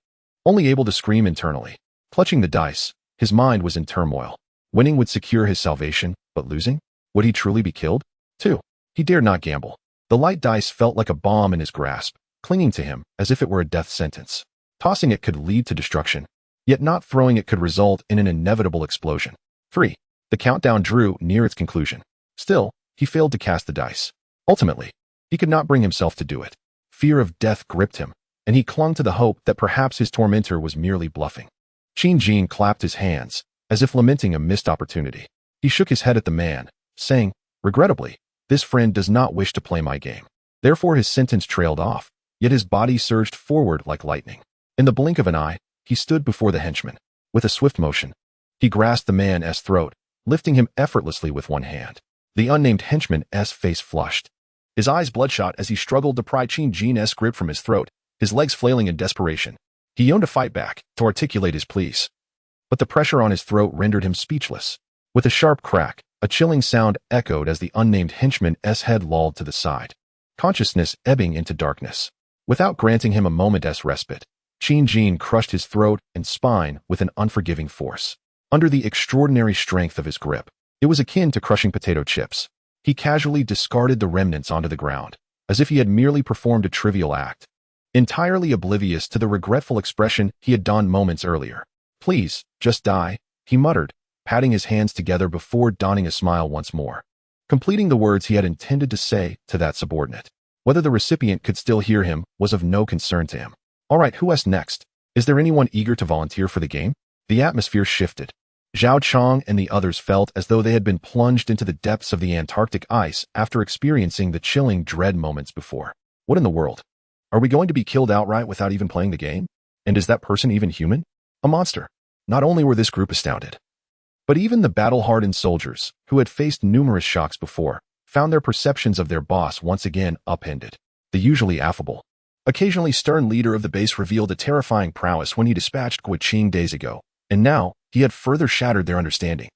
Only able to scream internally. Clutching the dice, his mind was in turmoil. Winning would secure his salvation, but losing? Would he truly be killed? 2. He dared not gamble. The light dice felt like a bomb in his grasp, clinging to him as if it were a death sentence. Tossing it could lead to destruction, yet not throwing it could result in an inevitable explosion. 3. The countdown drew near its conclusion. Still, he failed to cast the dice. Ultimately, he could not bring himself to do it. Fear of death gripped him, and he clung to the hope that perhaps his tormentor was merely bluffing. Qin Jin clapped his hands, as if lamenting a missed opportunity. He shook his head at the man, saying, "Regrettably, this friend does not wish to play my game." Therefore his sentence trailed off, yet his body surged forward like lightning. In the blink of an eye, he stood before the henchman. With a swift motion, he grasped the man's throat, lifting him effortlessly with one hand. The unnamed henchman's face flushed, his eyes bloodshot as he struggled to pry Qin Jin's grip from his throat, his legs flailing in desperation. He yearned to fight back, to articulate his pleas. But the pressure on his throat rendered him speechless. With a sharp crack, a chilling sound echoed as the unnamed henchman's head lolled to the side, consciousness ebbing into darkness. Without granting him a moment's respite, Qin Jin crushed his throat and spine with an unforgiving force. Under the extraordinary strength of his grip, it was akin to crushing potato chips. He casually discarded the remnants onto the ground, as if he had merely performed a trivial act, entirely oblivious to the regretful expression he had donned moments earlier. "Please, just die," he muttered, patting his hands together before donning a smile once more, completing the words he had intended to say to that subordinate. Whether the recipient could still hear him was of no concern to him. All right, who's next? Is there anyone eager to volunteer for the game? The atmosphere shifted. Zhao Chang and the others felt as though they had been plunged into the depths of the Antarctic ice after experiencing the chilling dread moments before. What in the world? Are we going to be killed outright without even playing the game? And is that person even human? A monster. Not only were this group astounded, but even the battle-hardened soldiers, who had faced numerous shocks before, found their perceptions of their boss once again upended. The usually affable, occasionally stern leader of the base revealed a terrifying prowess when he dispatched Guiqing days ago, and now he had further shattered their understanding.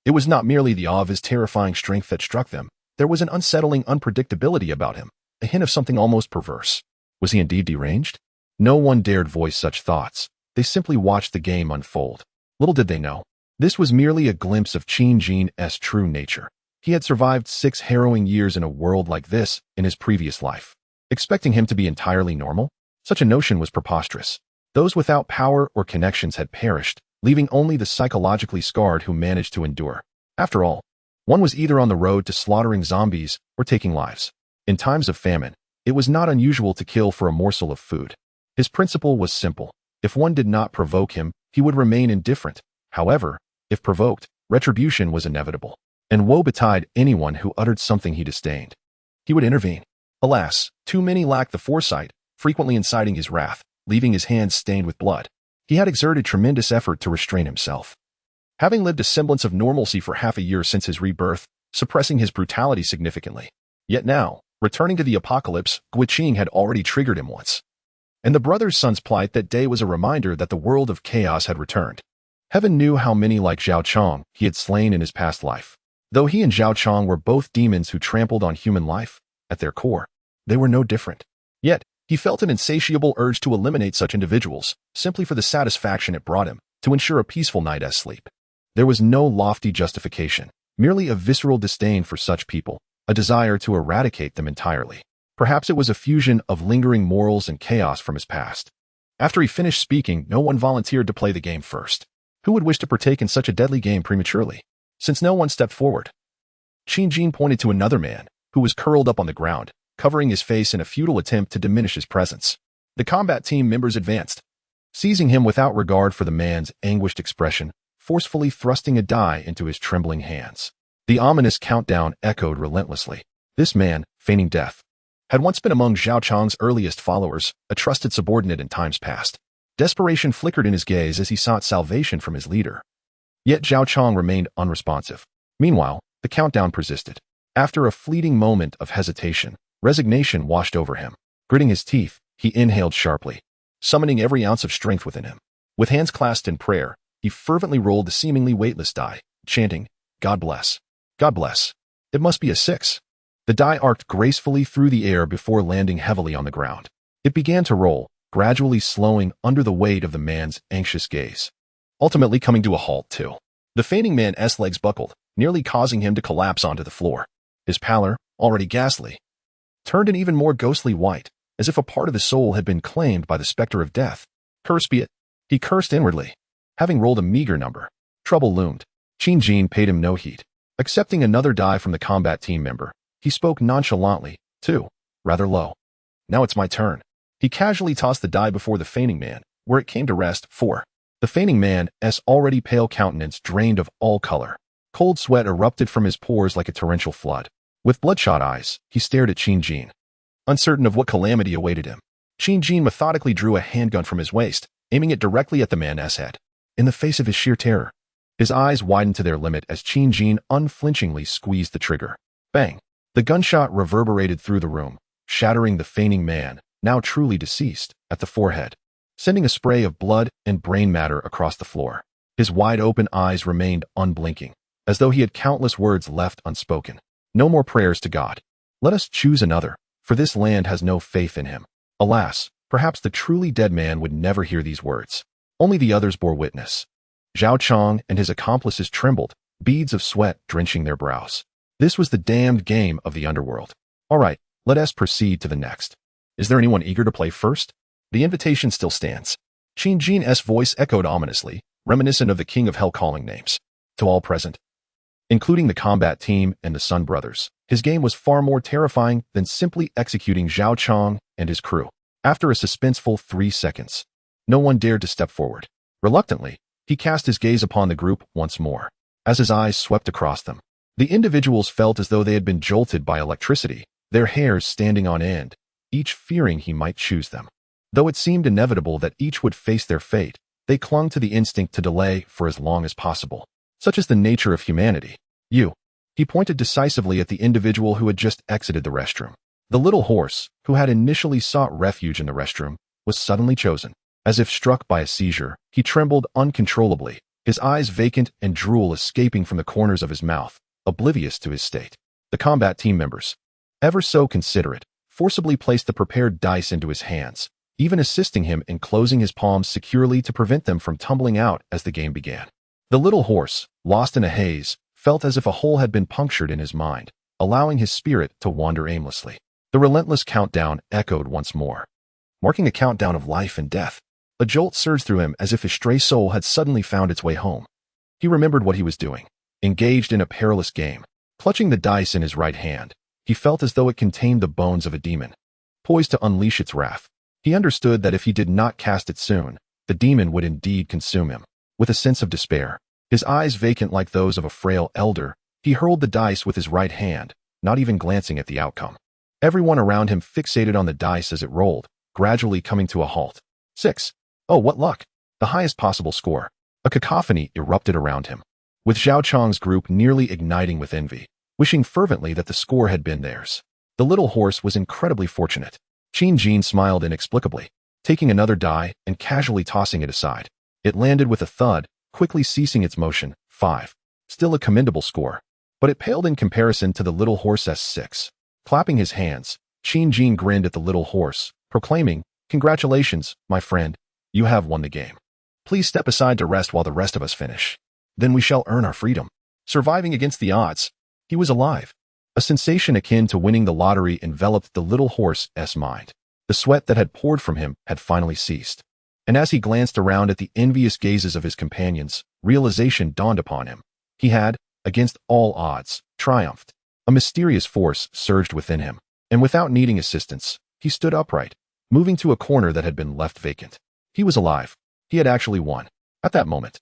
It was not merely the awe of his terrifying strength that struck them. There was an unsettling unpredictability about him, a hint of something almost perverse. Was he indeed deranged? No one dared voice such thoughts. They simply watched the game unfold. Little did they know, this was merely a glimpse of Qin Jin's true nature. He had survived 6 harrowing years in a world like this in his previous life. Expecting him to be entirely normal? Such a notion was preposterous. Those without power or connections had perished, leaving only the psychologically scarred who managed to endure. After all, one was either on the road to slaughtering zombies or taking lives. In times of famine, it was not unusual to kill for a morsel of food. His principle was simple. If one did not provoke him, he would remain indifferent. However, if provoked, retribution was inevitable. And woe betide anyone who uttered something he disdained. He would intervene. Alas, too many lacked the foresight, frequently inciting his wrath, leaving his hands stained with blood. He had exerted tremendous effort to restrain himself. Having lived a semblance of normalcy for half a year since his rebirth, suppressing his brutality significantly. Yet now, returning to the apocalypse, Guiqing had already triggered him once. And the brother's son's plight that day was a reminder that the world of chaos had returned. Heaven knew how many like Zhao Chong he had slain in his past life. Though he and Zhao Chong were both demons who trampled on human life, at their core, they were no different. Yet, he felt an insatiable urge to eliminate such individuals, simply for the satisfaction it brought him, to ensure a peaceful night's sleep. There was no lofty justification, merely a visceral disdain for such people, a desire to eradicate them entirely. Perhaps it was a fusion of lingering morals and chaos from his past. After he finished speaking, no one volunteered to play the game first. Who would wish to partake in such a deadly game prematurely? Since no one stepped forward, Qin Jin pointed to another man, who was curled up on the ground, covering his face in a futile attempt to diminish his presence. The combat team members advanced, seizing him without regard for the man's anguished expression, forcefully thrusting a die into his trembling hands. The ominous countdown echoed relentlessly. This man, feigning death, had once been among Zhao Chong's earliest followers, a trusted subordinate in times past. Desperation flickered in his gaze as he sought salvation from his leader. Yet Zhao Chong remained unresponsive. Meanwhile, the countdown persisted. After a fleeting moment of hesitation, resignation washed over him. Gritting his teeth, he inhaled sharply, summoning every ounce of strength within him. With hands clasped in prayer, he fervently rolled the seemingly weightless die, chanting, "God bless. God bless." It must be a 6. The die arced gracefully through the air before landing heavily on the ground. It began to roll, gradually slowing under the weight of the man's anxious gaze. Ultimately coming to a halt too. The fainting man's legs buckled, nearly causing him to collapse onto the floor. His pallor, already ghastly, turned an even more ghostly white, as if a part of his soul had been claimed by the specter of death. Cursed be it. He cursed inwardly. Having rolled a meager number, trouble loomed. Qin Jin paid him no heed. Accepting another die from the combat team member, he spoke nonchalantly, too, rather low. "Now it's my turn." He casually tossed the die before the fainting man, where it came to rest. 4. The fainting man's already pale countenance drained of all color. Cold sweat erupted from his pores like a torrential flood. With bloodshot eyes, he stared at Qin Jin, uncertain of what calamity awaited him. Qin Jin methodically drew a handgun from his waist, aiming it directly at the man's head. In the face of his sheer terror, his eyes widened to their limit as Qin Jin unflinchingly squeezed the trigger. Bang! The gunshot reverberated through the room, shattering the fainting man, now truly deceased, at the forehead, sending a spray of blood and brain matter across the floor. His wide-open eyes remained unblinking, as though he had countless words left unspoken. No more prayers to God. Let us choose another, for this land has no faith in him. Alas, perhaps the truly dead man would never hear these words. Only the others bore witness. Zhao Chong and his accomplices trembled, beads of sweat drenching their brows. This was the damned game of the underworld. All right, let us proceed to the next. Is there anyone eager to play first? The invitation still stands. Qin Jin's voice echoed ominously, reminiscent of the King of Hell calling names. To all present, including the combat team and the Sun brothers, his game was far more terrifying than simply executing Zhao Chong and his crew. After a suspenseful 3 seconds, no one dared to step forward. Reluctantly, he cast his gaze upon the group once more. As his eyes swept across them, the individuals felt as though they had been jolted by electricity, their hairs standing on end, each fearing he might choose them. Though it seemed inevitable that each would face their fate, they clung to the instinct to delay for as long as possible. Such is the nature of humanity. You. He pointed decisively at the individual who had just exited the restroom. The little horse, who had initially sought refuge in the restroom, was suddenly chosen. As if struck by a seizure, he trembled uncontrollably, his eyes vacant and drool escaping from the corners of his mouth, oblivious to his state. The combat team members, ever so considerate, forcibly placed the prepared dice into his hands, even assisting him in closing his palms securely to prevent them from tumbling out as the game began. The little horse, lost in a haze, felt as if a hole had been punctured in his mind, allowing his spirit to wander aimlessly. The relentless countdown echoed once more, marking a countdown of life and death. A jolt surged through him as if his stray soul had suddenly found its way home. He remembered what he was doing, engaged in a perilous game. Clutching the dice in his right hand, he felt as though it contained the bones of a demon, poised to unleash its wrath. He understood that if he did not cast it soon, the demon would indeed consume him. With a sense of despair, his eyes vacant like those of a frail elder, he hurled the dice with his right hand, not even glancing at the outcome. Everyone around him fixated on the dice as it rolled, gradually coming to a halt. 6. Oh, what luck! The highest possible score. A cacophony erupted around him, with Zhao Chang's group nearly igniting with envy, wishing fervently that the score had been theirs. The little horse was incredibly fortunate. Qin Jin smiled inexplicably, taking another die and casually tossing it aside. It landed with a thud, quickly ceasing its motion. 5. Still a commendable score, but it paled in comparison to the little horse's 6. Clapping his hands, Qin Jin grinned at the little horse, proclaiming, "Congratulations, my friend. You have won the game. Please step aside to rest while the rest of us finish. Then we shall earn our freedom." Surviving against the odds, he was alive. A sensation akin to winning the lottery enveloped the little horse's mind. The sweat that had poured from him had finally ceased. And as he glanced around at the envious gazes of his companions, realization dawned upon him. He had, against all odds, triumphed. A mysterious force surged within him, and without needing assistance, he stood upright, moving to a corner that had been left vacant. He was alive. He had actually won. At that moment,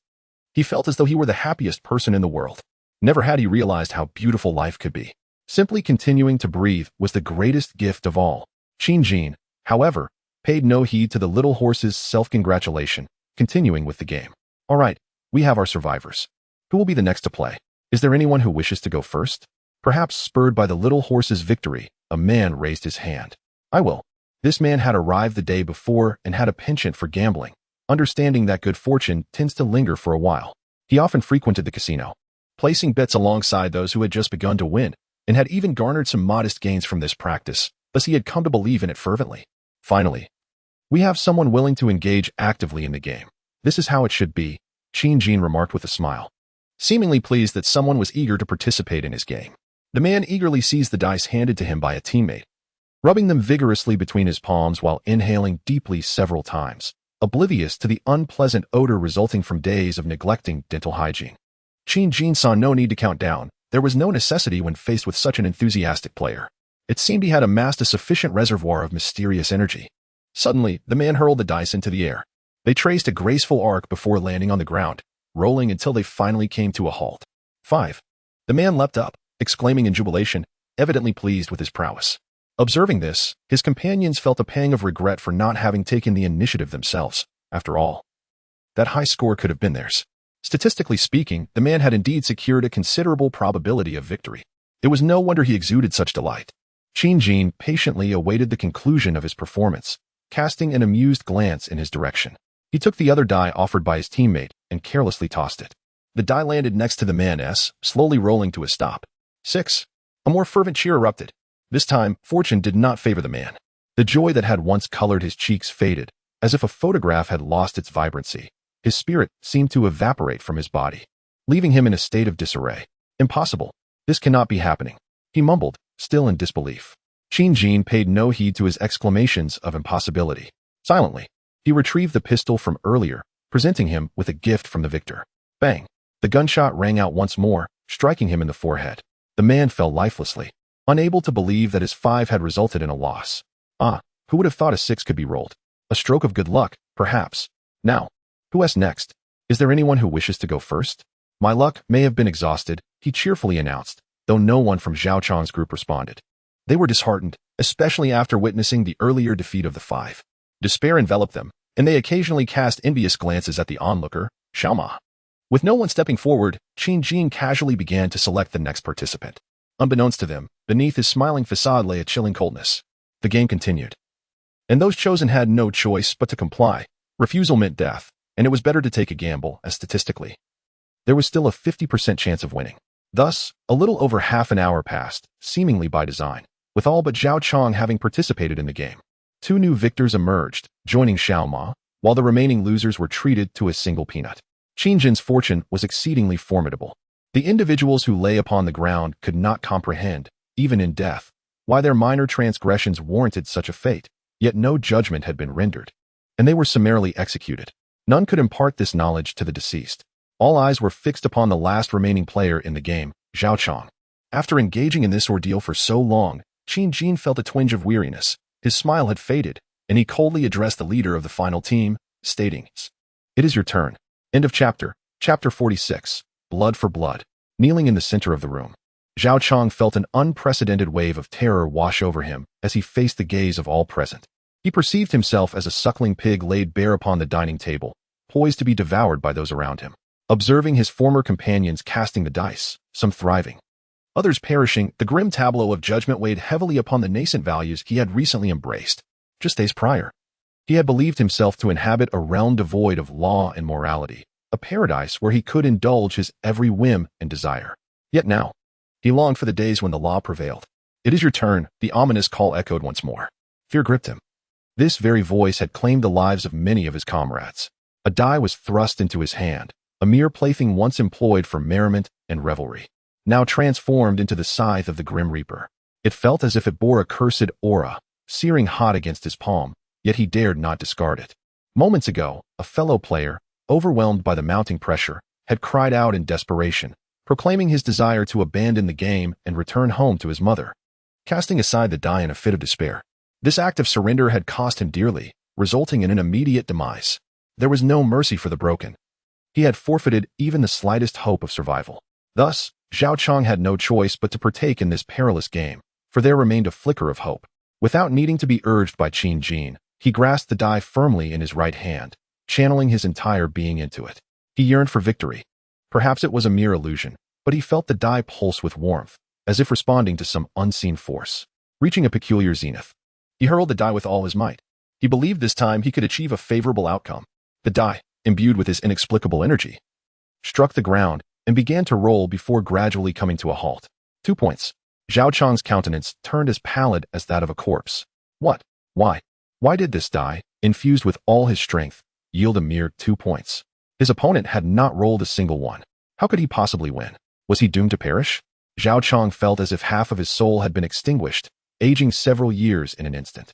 he felt as though he were the happiest person in the world. Never had he realized how beautiful life could be. Simply continuing to breathe was the greatest gift of all. Qin Jin, however, paid no heed to the little horse's self-congratulation, continuing with the game. All right, we have our survivors. Who will be the next to play? Is there anyone who wishes to go first? Perhaps spurred by the little horse's victory, a man raised his hand. I will. This man had arrived the day before and had a penchant for gambling, understanding that good fortune tends to linger for a while. He often frequented the casino, placing bets alongside those who had just begun to win, and had even garnered some modest gains from this practice, thus he had come to believe in it fervently. Finally, we have someone willing to engage actively in the game. This is how it should be, Qin Jin remarked with a smile, seemingly pleased that someone was eager to participate in his game. The man eagerly seized the dice handed to him by a teammate, rubbing them vigorously between his palms while inhaling deeply several times, oblivious to the unpleasant odor resulting from days of neglecting dental hygiene. Qin Jin saw no need to count down. There was no necessity when faced with such an enthusiastic player. It seemed he had amassed a sufficient reservoir of mysterious energy. Suddenly, the man hurled the dice into the air. They traced a graceful arc before landing on the ground, rolling until they finally came to a halt. 5. The man leapt up, exclaiming in jubilation, evidently pleased with his prowess. Observing this, his companions felt a pang of regret for not having taken the initiative themselves. After all, that high score could have been theirs. Statistically speaking, the man had indeed secured a considerable probability of victory. It was no wonder he exuded such delight. Qin Jin patiently awaited the conclusion of his performance, casting an amused glance in his direction. He took the other die offered by his teammate and carelessly tossed it. The die landed next to the man's, slowly rolling to a stop. 6. A more fervent cheer erupted. This time, fortune did not favor the man. The joy that had once colored his cheeks faded, as if a photograph had lost its vibrancy. His spirit seemed to evaporate from his body, leaving him in a state of disarray. Impossible. This cannot be happening, he mumbled, still in disbelief. Qin Jin paid no heed to his exclamations of impossibility. Silently, he retrieved the pistol from earlier, presenting him with a gift from the victor. Bang! The gunshot rang out once more, striking him in the forehead. The man fell lifelessly, unable to believe that his 5 had resulted in a loss. Ah, who would have thought a 6 could be rolled? A stroke of good luck, perhaps. Now, who's next? Is there anyone who wishes to go first? My luck may have been exhausted, he cheerfully announced, though no one from Zhao Chang's group responded. They were disheartened, especially after witnessing the earlier defeat of the 5. Despair enveloped them, and they occasionally cast envious glances at the onlooker, Xiaoma. With no one stepping forward, Qin Jin casually began to select the next participant. Unbeknownst to them, beneath his smiling facade lay a chilling coldness. The game continued, and those chosen had no choice but to comply. Refusal meant death, and it was better to take a gamble, as statistically there was still a 50% chance of winning. Thus, a little over half an hour passed, seemingly by design. with all but Zhao Chong having participated in the game. 2 new victors emerged, joining Xiao Ma, while the remaining losers were treated to a single peanut. Qin Jin's fortune was exceedingly formidable. The individuals who lay upon the ground could not comprehend, even in death, why their minor transgressions warranted such a fate, yet no judgment had been rendered, and they were summarily executed. None could impart this knowledge to the deceased. All eyes were fixed upon the last remaining player in the game, Zhao Chong. After engaging in this ordeal for so long, Qin Jin felt a twinge of weariness. His smile had faded, and he coldly addressed the leader of the final team, stating, "It is your turn." End of chapter. Chapter 46. Blood for blood. Kneeling in the center of the room, Zhao Chong felt an unprecedented wave of terror wash over him as he faced the gaze of all present. He perceived himself as a suckling pig laid bare upon the dining table, poised to be devoured by those around him. Observing his former companions casting the dice, some thriving, others perishing, the grim tableau of judgment weighed heavily upon the nascent values he had recently embraced. Just days prior, he had believed himself to inhabit a realm devoid of law and morality, a paradise where he could indulge his every whim and desire. Yet now, he longed for the days when the law prevailed. "It is your turn," the ominous call echoed once more. Fear gripped him. This very voice had claimed the lives of many of his comrades. A die was thrust into his hand, a mere plaything once employed for merriment and revelry, now transformed into the scythe of the Grim Reaper. It felt as if it bore a cursed aura, searing hot against his palm, yet he dared not discard it. Moments ago, a fellow player, overwhelmed by the mounting pressure, had cried out in desperation, proclaiming his desire to abandon the game and return home to his mother, casting aside the die in a fit of despair. This act of surrender had cost him dearly, resulting in an immediate demise. There was no mercy for the broken. He had forfeited even the slightest hope of survival. Thus, Zhao Chong had no choice but to partake in this perilous game, for there remained a flicker of hope. Without needing to be urged by Qin Jin, he grasped the die firmly in his right hand, channeling his entire being into it. He yearned for victory. Perhaps it was a mere illusion, but he felt the die pulse with warmth, as if responding to some unseen force. Reaching a peculiar zenith, he hurled the die with all his might. He believed this time he could achieve a favorable outcome. The die, imbued with his inexplicable energy, struck the ground and began to roll before gradually coming to a halt. 2 points. Zhao Chong's countenance turned as pallid as that of a corpse. What? Why? Why did this die, infused with all his strength, yield a mere 2 points? His opponent had not rolled a single one. How could he possibly win? Was he doomed to perish? Zhao Chong felt as if half of his soul had been extinguished, aging several years in an instant.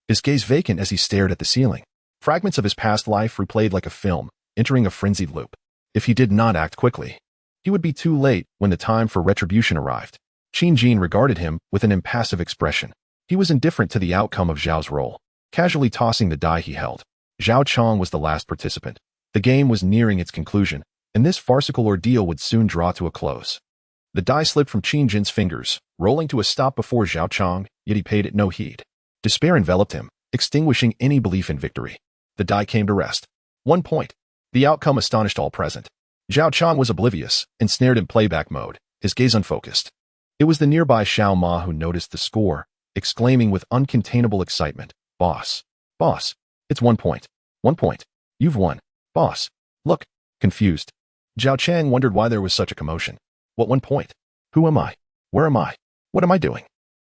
His gaze vacant as he stared at the ceiling. Fragments of his past life replayed like a film, entering a frenzied loop. If he did not act quickly, he would be too late when the time for retribution arrived. Qin Jin regarded him with an impassive expression. He was indifferent to the outcome of Zhao's roll, casually tossing the die he held. Zhao Chong was the last participant. The game was nearing its conclusion, and this farcical ordeal would soon draw to a close. The die slipped from Qin Jin's fingers, rolling to a stop before Zhao Chong, yet he paid it no heed. Despair enveloped him, extinguishing any belief in victory. The die came to rest. 1 point. The outcome astonished all present. Zhao Chong was oblivious, ensnared in playback mode, his gaze unfocused. It was the nearby Xiao Ma who noticed the score, exclaiming with uncontainable excitement, "Boss! Boss! It's 1 point. 1 point. You've won. Boss! Look!" Confused, Zhao Chang wondered why there was such a commotion. What 1 point? Who am I? Where am I? What am I doing?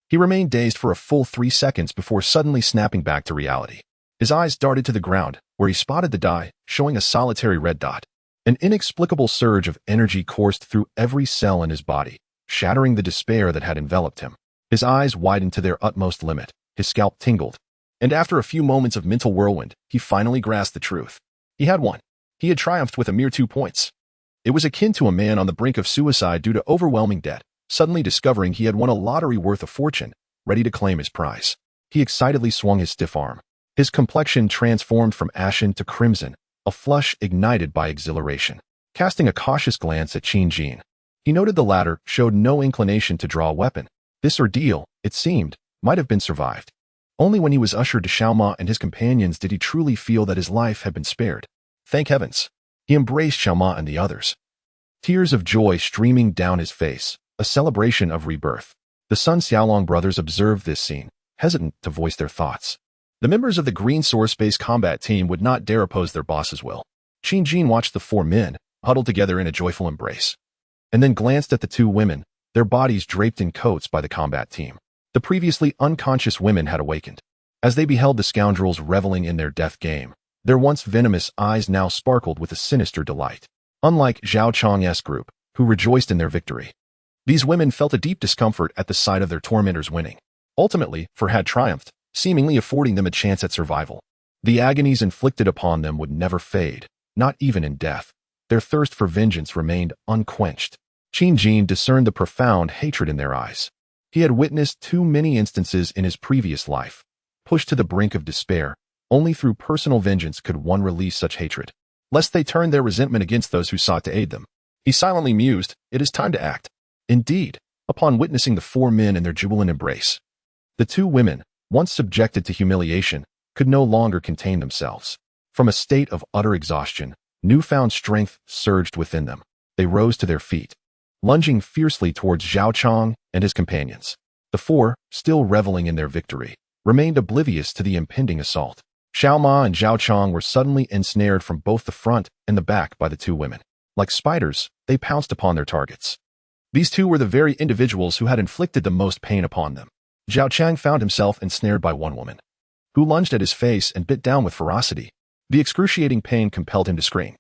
He remained dazed for a full 3 seconds before suddenly snapping back to reality. His eyes darted to the ground, where he spotted the die, showing a solitary red dot. An inexplicable surge of energy coursed through every cell in his body, shattering the despair that had enveloped him. His eyes widened to their utmost limit, his scalp tingled, and after a few moments of mental whirlwind, he finally grasped the truth. He had won. He had triumphed with a mere 2 points. It was akin to a man on the brink of suicide due to overwhelming debt, suddenly discovering he had won a lottery worth a fortune, ready to claim his prize. He excitedly swung his stiff arm. His complexion transformed from ashen to crimson, a flush ignited by exhilaration. Casting a cautious glance at Qin Jin, he noted the latter showed no inclination to draw a weapon. This ordeal, it seemed, might have been survived. Only when he was ushered to Xiao Ma and his companions did he truly feel that his life had been spared. Thank heavens. He embraced Xiao Ma and the others, tears of joy streaming down his face, a celebration of rebirth. The Sun Xiaolong brothers observed this scene, hesitant to voice their thoughts. The members of the Green Source-based combat team would not dare oppose their boss's will. Qin Jin watched the 4 men, huddled together in a joyful embrace, and then glanced at the 2 women, their bodies draped in coats by the combat team. The previously unconscious women had awakened. As they beheld the scoundrels reveling in their death game, their once venomous eyes now sparkled with a sinister delight. Unlike Zhao Chang's group, who rejoiced in their victory, these women felt a deep discomfort at the sight of their tormentors winning. Ultimately, For had triumphed, seemingly affording them a chance at survival. The agonies inflicted upon them would never fade, not even in death. Their thirst for vengeance remained unquenched. Qin Jin discerned the profound hatred in their eyes. He had witnessed too many instances in his previous life. Pushed to the brink of despair, only through personal vengeance could one release such hatred, lest they turn their resentment against those who sought to aid them. He silently mused, "It is time to act." Indeed, upon witnessing the four men in their jubilant embrace, the two women, once subjected to humiliation, could no longer contain themselves. From a state of utter exhaustion, newfound strength surged within them. They rose to their feet, lunging fiercely towards Zhao Chang and his companions. The four, still reveling in their victory, remained oblivious to the impending assault. Xiao Ma and Zhao Chang were suddenly ensnared from both the front and the back by the two women. Like spiders, they pounced upon their targets. These two were the very individuals who had inflicted the most pain upon them. Zhao Chang found himself ensnared by one woman, who lunged at his face and bit down with ferocity. The excruciating pain compelled him to scream,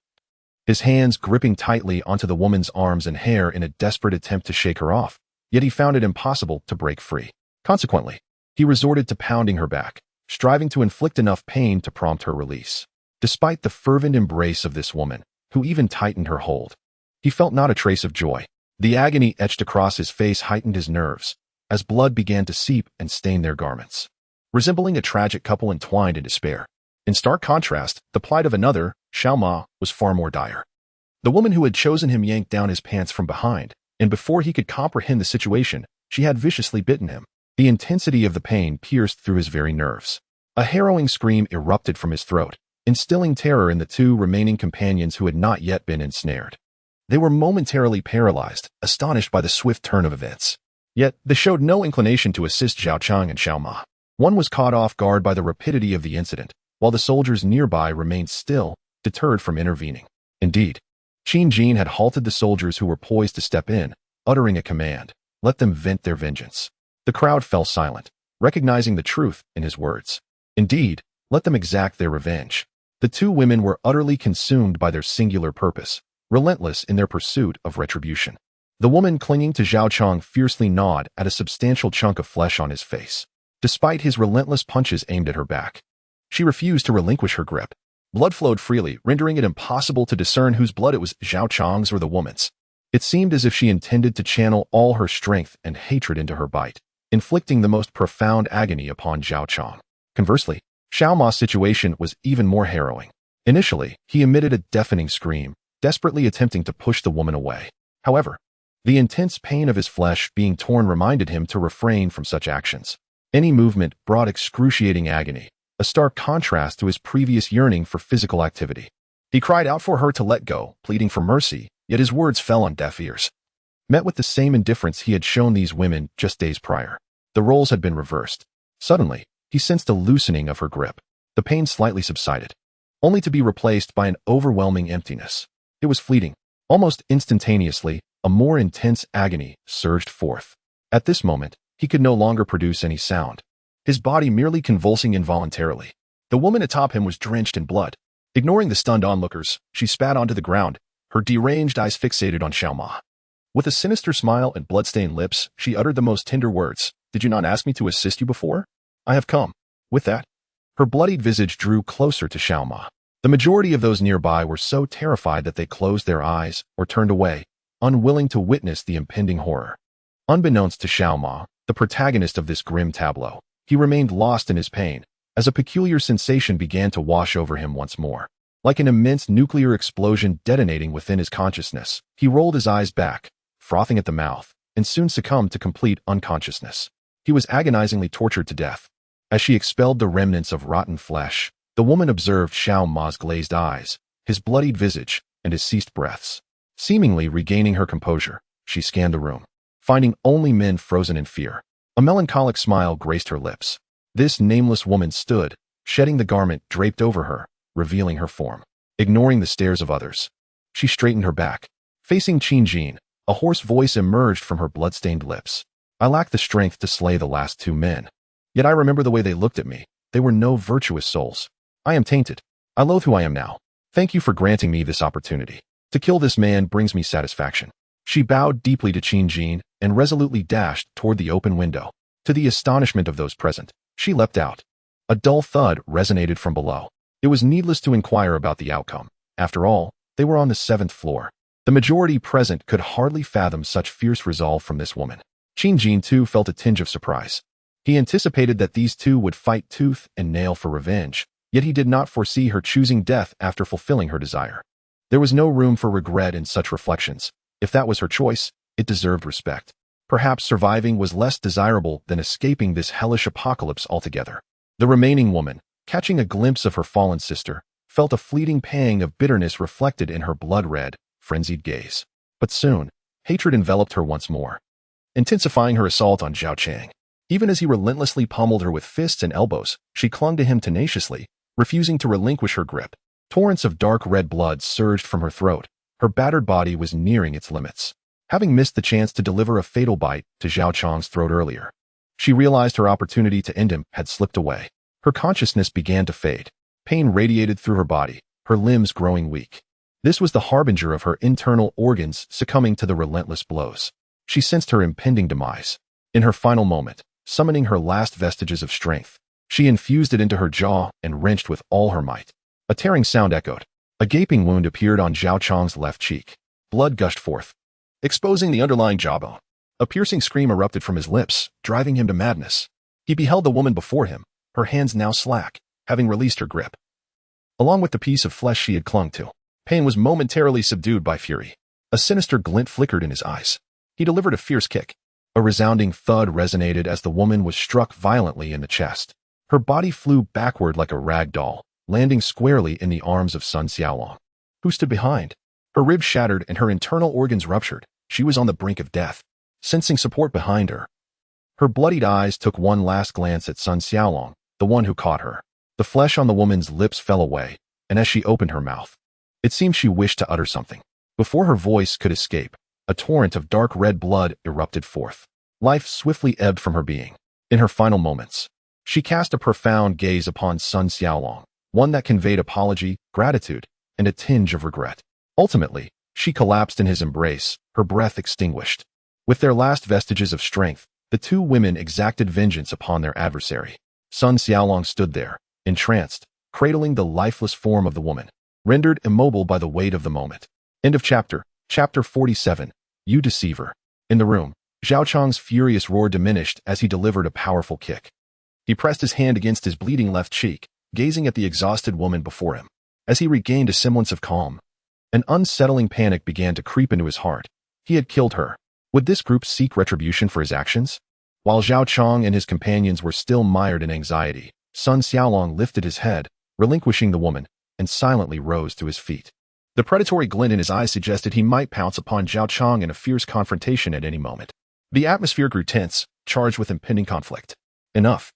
his hands gripping tightly onto the woman's arms and hair in a desperate attempt to shake her off, yet he found it impossible to break free. Consequently, he resorted to pounding her back, striving to inflict enough pain to prompt her release. Despite the fervent embrace of this woman, who even tightened her hold, he felt not a trace of joy. The agony etched across his face heightened his nerves, as blood began to seep and stain their garments, resembling a tragic couple entwined in despair. In stark contrast, the plight of another, Xiao Ma, was far more dire. The woman who had chosen him yanked down his pants from behind, and before he could comprehend the situation, she had viciously bitten him. The intensity of the pain pierced through his very nerves. A harrowing scream erupted from his throat, instilling terror in the two remaining companions who had not yet been ensnared. They were momentarily paralyzed, astonished by the swift turn of events. Yet, they showed no inclination to assist Zhao Chang and Xiao Ma. One was caught off guard by the rapidity of the incident, while the soldiers nearby remained still, deterred from intervening. Indeed, Qin Jin had halted the soldiers who were poised to step in, uttering a command, "Let them vent their vengeance." The crowd fell silent, recognizing the truth in his words. Indeed, let them exact their revenge. The two women were utterly consumed by their singular purpose, relentless in their pursuit of retribution. The woman clinging to Zhao Chang fiercely gnawed at a substantial chunk of flesh on his face, despite his relentless punches aimed at her back. She refused to relinquish her grip. Blood flowed freely, rendering it impossible to discern whose blood it was, Zhao Chang's or the woman's. It seemed as if she intended to channel all her strength and hatred into her bite, inflicting the most profound agony upon Zhao Chang. Conversely, Xiao Ma's situation was even more harrowing. Initially, he emitted a deafening scream, desperately attempting to push the woman away. However, the intense pain of his flesh being torn reminded him to refrain from such actions. Any movement brought excruciating agony, a stark contrast to his previous yearning for physical activity. He cried out for her to let go, pleading for mercy, yet his words fell on deaf ears. Met with the same indifference he had shown these women just days prior. The roles had been reversed. Suddenly, he sensed a loosening of her grip. The pain slightly subsided, only to be replaced by an overwhelming emptiness. It was fleeting. Almost instantaneously, a more intense agony surged forth. At this moment, he could no longer produce any sound, his body merely convulsing involuntarily. The woman atop him was drenched in blood. Ignoring the stunned onlookers, she spat onto the ground, her deranged eyes fixated on Xiao Ma. With a sinister smile and blood-stained lips, she uttered the most tender words, "Did you not ask me to assist you before? I have come." With that, her bloodied visage drew closer to Xiao Ma. The majority of those nearby were so terrified that they closed their eyes or turned away, unwilling to witness the impending horror. Unbeknownst to Xiao Ma, the protagonist of this grim tableau, he remained lost in his pain, as a peculiar sensation began to wash over him once more. Like an immense nuclear explosion detonating within his consciousness, he rolled his eyes back, frothing at the mouth, and soon succumbed to complete unconsciousness. He was agonizingly tortured to death. As she expelled the remnants of rotten flesh, the woman observed Xiao Ma's glazed eyes, his bloodied visage, and his ceased breaths. Seemingly regaining her composure, she scanned the room, finding only men frozen in fear. A melancholic smile graced her lips. This nameless woman stood, shedding the garment draped over her, revealing her form. Ignoring the stares of others, she straightened her back. Facing Qin Jin, a hoarse voice emerged from her blood-stained lips. I lacked the strength to slay the last two men. Yet I remember the way they looked at me. They were no virtuous souls. I am tainted. I loathe who I am now. Thank you for granting me this opportunity. To kill this man brings me satisfaction." She bowed deeply to Qin Jin and resolutely dashed toward the open window. To the astonishment of those present, she leapt out. A dull thud resonated from below. It was needless to inquire about the outcome. After all, they were on the 7th floor. The majority present could hardly fathom such fierce resolve from this woman. Qin Jin too felt a tinge of surprise. He anticipated that these two would fight tooth and nail for revenge, yet he did not foresee her choosing death after fulfilling her desire. There was no room for regret in such reflections. If that was her choice, it deserved respect. Perhaps surviving was less desirable than escaping this hellish apocalypse altogether. The remaining woman, catching a glimpse of her fallen sister, felt a fleeting pang of bitterness reflected in her blood-red, frenzied gaze. But soon, hatred enveloped her once more, intensifying her assault on Zhao Chang. Even as he relentlessly pummeled her with fists and elbows, she clung to him tenaciously, refusing to relinquish her grip. Torrents of dark red blood surged from her throat. Her battered body was nearing its limits. Having missed the chance to deliver a fatal bite to Zhao Chang's throat earlier, she realized her opportunity to end him had slipped away. Her consciousness began to fade. Pain radiated through her body, her limbs growing weak. This was the harbinger of her internal organs succumbing to the relentless blows. She sensed her impending demise. In her final moment, summoning her last vestiges of strength, she infused it into her jaw and wrenched with all her might. A tearing sound echoed. A gaping wound appeared on Zhao Chang's left cheek. Blood gushed forth, exposing the underlying jawbone. A piercing scream erupted from his lips, driving him to madness. He beheld the woman before him, her hands now slack, having released her grip. Along with the piece of flesh she had clung to, pain was momentarily subdued by fury. A sinister glint flickered in his eyes. He delivered a fierce kick. A resounding thud resonated as the woman was struck violently in the chest. Her body flew backward like a rag doll, landing squarely in the arms of Sun Xiaolong, who stood behind. Her ribs shattered and her internal organs ruptured. She was on the brink of death. Sensing support behind her, her bloodied eyes took one last glance at Sun Xiaolong, the one who caught her. The flesh on the woman's lips fell away, and as she opened her mouth, it seemed she wished to utter something. Before her voice could escape, a torrent of dark red blood erupted forth. Life swiftly ebbed from her being. In her final moments, she cast a profound gaze upon Sun Xiaolong, one that conveyed apology, gratitude, and a tinge of regret. Ultimately, she collapsed in his embrace, her breath extinguished. With their last vestiges of strength, the two women exacted vengeance upon their adversary. Sun Xiaolong stood there, entranced, cradling the lifeless form of the woman, rendered immobile by the weight of the moment. End of chapter. Chapter 47. You deceiver. In the room, Zhao Chang's furious roar diminished as he delivered a powerful kick. He pressed his hand against his bleeding left cheek, gazing at the exhausted woman before him. As he regained a semblance of calm, an unsettling panic began to creep into his heart. He had killed her. Would this group seek retribution for his actions? While Zhao Chang and his companions were still mired in anxiety, Sun Xiaolong lifted his head, relinquishing the woman, and silently rose to his feet. The predatory glint in his eyes suggested he might pounce upon Zhao Chang in a fierce confrontation at any moment. The atmosphere grew tense, charged with impending conflict. Enough.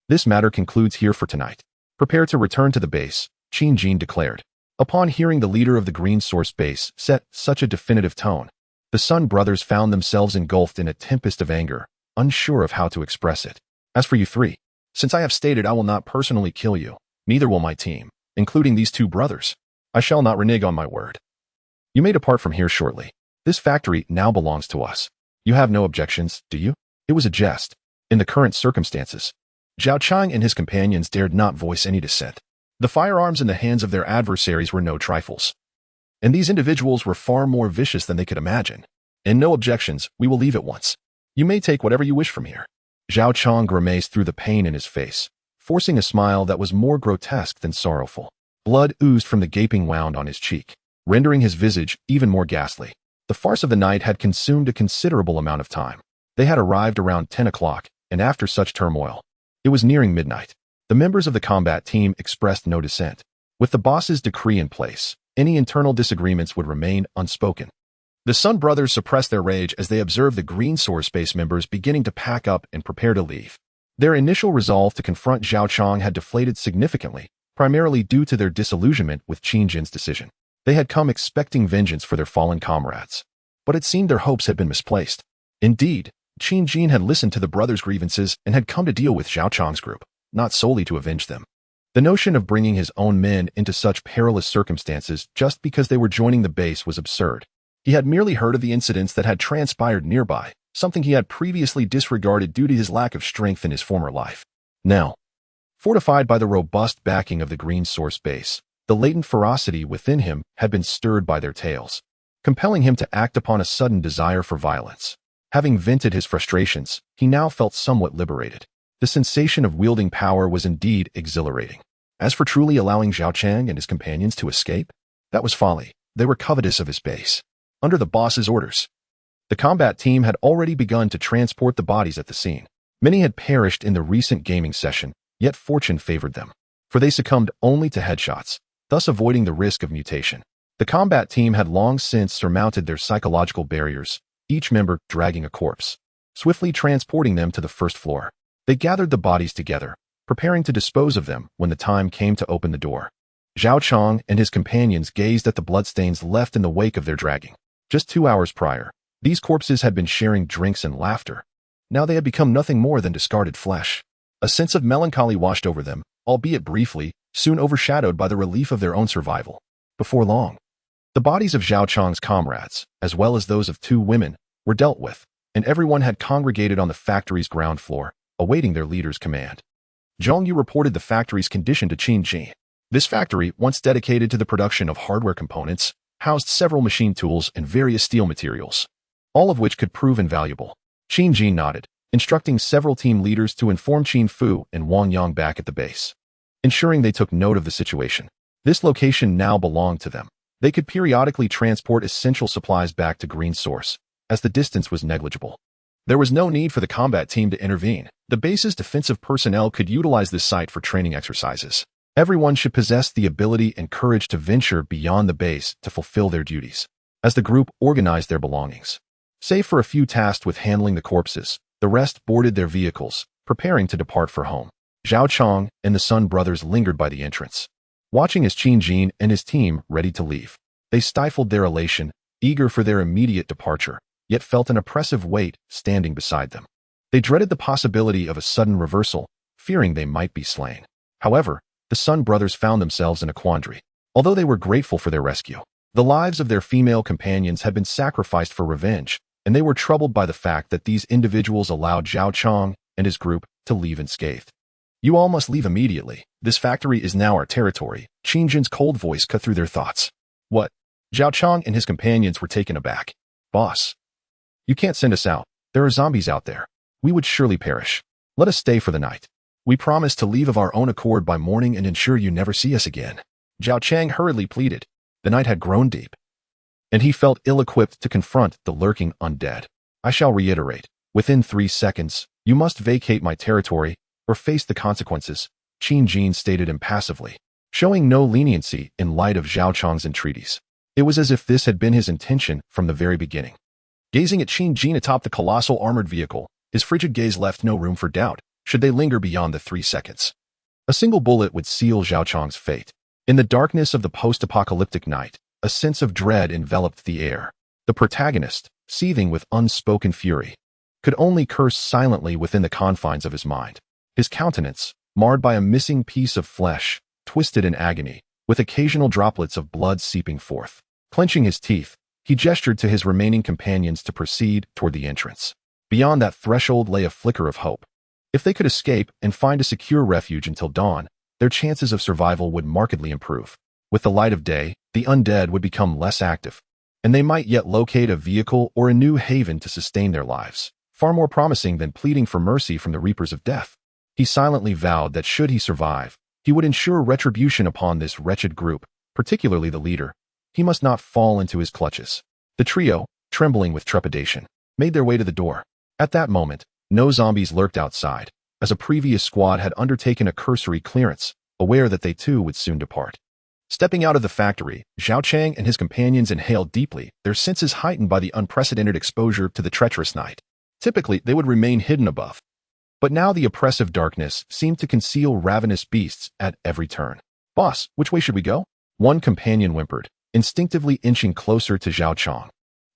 This matter concludes here for tonight. Prepare to return to the base, Qin Jin declared. Upon hearing the leader of the Green Source base set such a definitive tone, the Sun brothers found themselves engulfed in a tempest of anger, unsure of how to express it. As for you three, since I have stated I will not personally kill you, neither will my team, including these two brothers. I shall not renege on my word. You may depart from here shortly. This factory now belongs to us. You have no objections, do you? It was a jest. In the current circumstances, Zhao Chang and his companions dared not voice any dissent. The firearms in the hands of their adversaries were no trifles, and these individuals were far more vicious than they could imagine. And no objections, we will leave at once. You may take whatever you wish from here. Zhao Chang grimaced through the pain in his face, forcing a smile that was more grotesque than sorrowful. Blood oozed from the gaping wound on his cheek, rendering his visage even more ghastly. The farce of the night had consumed a considerable amount of time. They had arrived around 10 o'clock, and after such turmoil, it was nearing midnight. The members of the combat team expressed no dissent. With the boss's decree in place, any internal disagreements would remain unspoken. The Sun brothers suppressed their rage as they observed the Green Source base members beginning to pack up and prepare to leave. Their initial resolve to confront Zhao Chang had deflated significantly, primarily due to their disillusionment with Qin Jin's decision. They had come expecting vengeance for their fallen comrades, but it seemed their hopes had been misplaced. Indeed, Qin Jin had listened to the brothers' grievances and had come to deal with Zhao Chang's group, not solely to avenge them. The notion of bringing his own men into such perilous circumstances just because they were joining the base was absurd. He had merely heard of the incidents that had transpired nearby, something he had previously disregarded due to his lack of strength in his former life. Now, fortified by the robust backing of the Green Source base, the latent ferocity within him had been stirred by their tales, compelling him to act upon a sudden desire for violence. Having vented his frustrations, he now felt somewhat liberated. The sensation of wielding power was indeed exhilarating. As for truly allowing Zhao Chang and his companions to escape, that was folly. They were covetous of his base. Under the boss's orders, the combat team had already begun to transport the bodies at the scene. Many had perished in the recent gaming session, yet fortune favored them, for they succumbed only to headshots, thus avoiding the risk of mutation. The combat team had long since surmounted their psychological barriers, each member dragging a corpse, swiftly transporting them to the first floor. They gathered the bodies together, preparing to dispose of them when the time came to open the door. Zhao Chang and his companions gazed at the bloodstains left in the wake of their dragging. Just 2 hours prior, these corpses had been sharing drinks and laughter. Now they had become nothing more than discarded flesh. A sense of melancholy washed over them, albeit briefly, soon overshadowed by the relief of their own survival. Before long, the bodies of Zhao Chang's comrades, as well as those of 2 women, were dealt with, and everyone had congregated on the factory's ground floor, awaiting their leader's command. Zhong Yu reported the factory's condition to Qin Jin. This factory, once dedicated to the production of hardware components, housed several machine tools and various steel materials, all of which could prove invaluable. Qin Jin nodded, instructing several team leaders to inform Qin Fu and Wang Yang back at the base, ensuring they took note of the situation. This location now belonged to them. They could periodically transport essential supplies back to Green Source, as the distance was negligible. There was no need for the combat team to intervene. The base's defensive personnel could utilize this site for training exercises. Everyone should possess the ability and courage to venture beyond the base to fulfill their duties. As the group organized their belongings, save for a few tasked with handling the corpses, the rest boarded their vehicles, preparing to depart for home. Zhao Chang and the Sun brothers lingered by the entrance, watching as Qin Jin and his team ready to leave. They stifled their elation, eager for their immediate departure, yet felt an oppressive weight standing beside them. They dreaded the possibility of a sudden reversal, fearing they might be slain. However, the Sun brothers found themselves in a quandary. Although they were grateful for their rescue, the lives of their female companions had been sacrificed for revenge, and they were troubled by the fact that these individuals allowed Zhao Chang and his group to leave unscathed. You all must leave immediately. This factory is now our territory. Qin Jin's cold voice cut through their thoughts. What? Zhao Chang and his companions were taken aback. Boss, you can't send us out. There are zombies out there. We would surely perish. Let us stay for the night. We promise to leave of our own accord by morning and ensure you never see us again. Zhao Chang hurriedly pleaded. The night had grown deep, and he felt ill-equipped to confront the lurking undead. I shall reiterate. Within 3 seconds, you must vacate my territory or face the consequences, Qin Jin stated impassively, showing no leniency in light of Zhao Chang's entreaties. It was as if this had been his intention from the very beginning. Gazing at Qin Jin atop the colossal armored vehicle, his frigid gaze left no room for doubt. Should they linger beyond the 3 seconds, a single bullet would seal Zhao Chang's fate. In the darkness of the post-apocalyptic night, a sense of dread enveloped the air. The protagonist, seething with unspoken fury, could only curse silently within the confines of his mind. His countenance, marred by a missing piece of flesh, twisted in agony, with occasional droplets of blood seeping forth. Clenching his teeth, he gestured to his remaining companions to proceed toward the entrance. Beyond that threshold lay a flicker of hope. If they could escape and find a secure refuge until dawn, their chances of survival would markedly improve. With the light of day, the undead would become less active, and they might yet locate a vehicle or a new haven to sustain their lives, far more promising than pleading for mercy from the reapers of death. He silently vowed that should he survive, he would ensure retribution upon this wretched group, particularly the leader. He must not fall into his clutches. The trio, trembling with trepidation, made their way to the door. At that moment, no zombies lurked outside, as a previous squad had undertaken a cursory clearance, aware that they too would soon depart. Stepping out of the factory, Zhao Chang and his companions inhaled deeply, their senses heightened by the unprecedented exposure to the treacherous night. Typically, they would remain hidden above, but now the oppressive darkness seemed to conceal ravenous beasts at every turn. Boss, which way should we go? One companion whimpered, instinctively inching closer to Zhao Chang,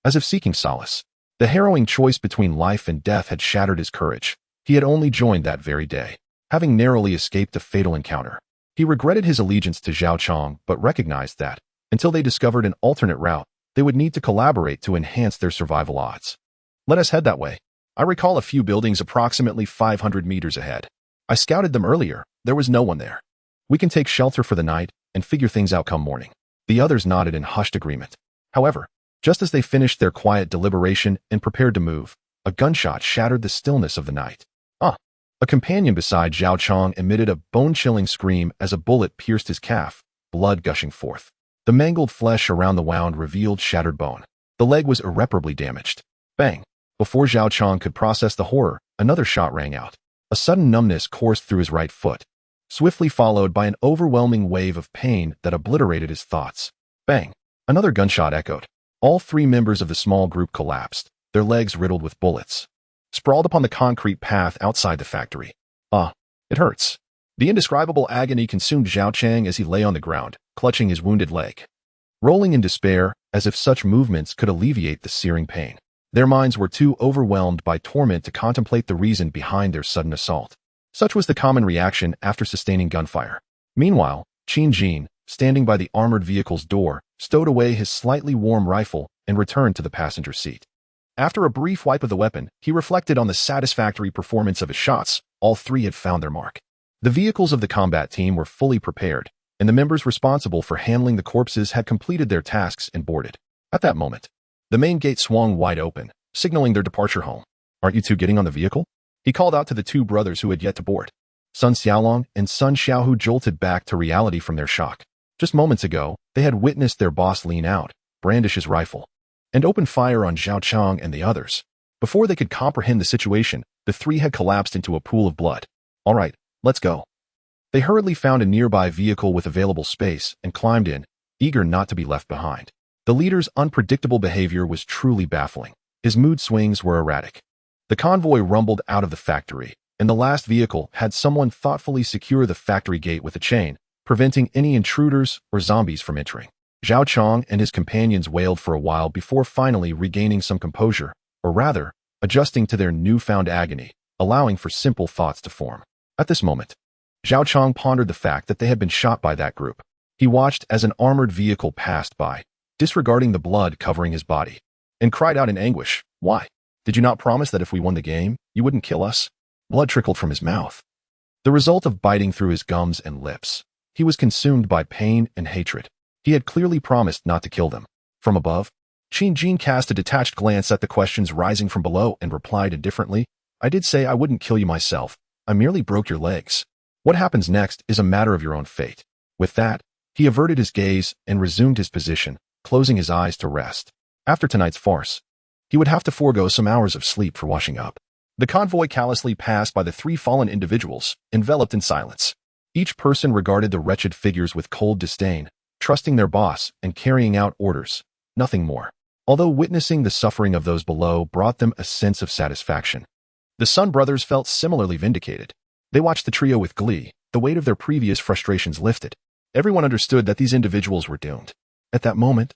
as if seeking solace. The harrowing choice between life and death had shattered his courage. He had only joined that very day, having narrowly escaped a fatal encounter. He regretted his allegiance to Zhao Chong, but recognized that, until they discovered an alternate route, they would need to collaborate to enhance their survival odds. Let us head that way. I recall a few buildings approximately 500 meters ahead. I scouted them earlier. There was no one there. We can take shelter for the night and figure things out come morning. The others nodded in hushed agreement. However, just as they finished their quiet deliberation and prepared to move, a gunshot shattered the stillness of the night. A companion beside Zhao Chong emitted a bone-chilling scream as a bullet pierced his calf, blood gushing forth. The mangled flesh around the wound revealed shattered bone. The leg was irreparably damaged. Bang! Before Zhao Chong could process the horror, another shot rang out. A sudden numbness coursed through his right foot, swiftly followed by an overwhelming wave of pain that obliterated his thoughts. Bang! Another gunshot echoed. All three members of the small group collapsed, their legs riddled with bullets, sprawled upon the concrete path outside the factory. It hurts. The indescribable agony consumed Zhao Chang as he lay on the ground, clutching his wounded leg, rolling in despair as if such movements could alleviate the searing pain. Their minds were too overwhelmed by torment to contemplate the reason behind their sudden assault. Such was the common reaction after sustaining gunfire. Meanwhile, Qin Jin, standing by the armored vehicle's door, stowed away his slightly warm rifle and returned to the passenger seat. After a brief wipe of the weapon, he reflected on the satisfactory performance of his shots. All three had found their mark. The vehicles of the combat team were fully prepared, and the members responsible for handling the corpses had completed their tasks and boarded. At that moment, the main gate swung wide open, signaling their departure home. "Aren't you two getting on the vehicle?" He called out to the two brothers who had yet to board. Sun Xiaolong and Sun Xiaohu jolted back to reality from their shock. Just moments ago, they had witnessed their boss lean out, brandish his rifle, and open fire on Zhao Chong and the others. Before they could comprehend the situation, the three had collapsed into a pool of blood. "All right, let's go." They hurriedly found a nearby vehicle with available space and climbed in, eager not to be left behind. The leader's unpredictable behavior was truly baffling. His mood swings were erratic. The convoy rumbled out of the factory, and the last vehicle had someone thoughtfully secure the factory gate with a chain, preventing any intruders or zombies from entering. Zhao Chong and his companions wailed for a while before finally regaining some composure, or rather, adjusting to their newfound agony, allowing for simple thoughts to form. At this moment, Zhao Chong pondered the fact that they had been shot by that group. He watched as an armored vehicle passed by, disregarding the blood covering his body, and cried out in anguish, "Why? Did you not promise that if we won the game, you wouldn't kill us?" Blood trickled from his mouth, the result of biting through his gums and lips. He was consumed by pain and hatred. He had clearly promised not to kill them. From above, Qin Jin cast a detached glance at the questions rising from below and replied indifferently, "I did say I wouldn't kill you myself. I merely broke your legs. What happens next is a matter of your own fate." With that, he averted his gaze and resumed his position, closing his eyes to rest. After tonight's farce, he would have to forego some hours of sleep for washing up. The convoy callously passed by the three fallen individuals, enveloped in silence. Each person regarded the wretched figures with cold disdain, trusting their boss and carrying out orders, nothing more. Although witnessing the suffering of those below brought them a sense of satisfaction, the Sun brothers felt similarly vindicated. They watched the trio with glee, the weight of their previous frustrations lifted. Everyone understood that these individuals were doomed. At that moment,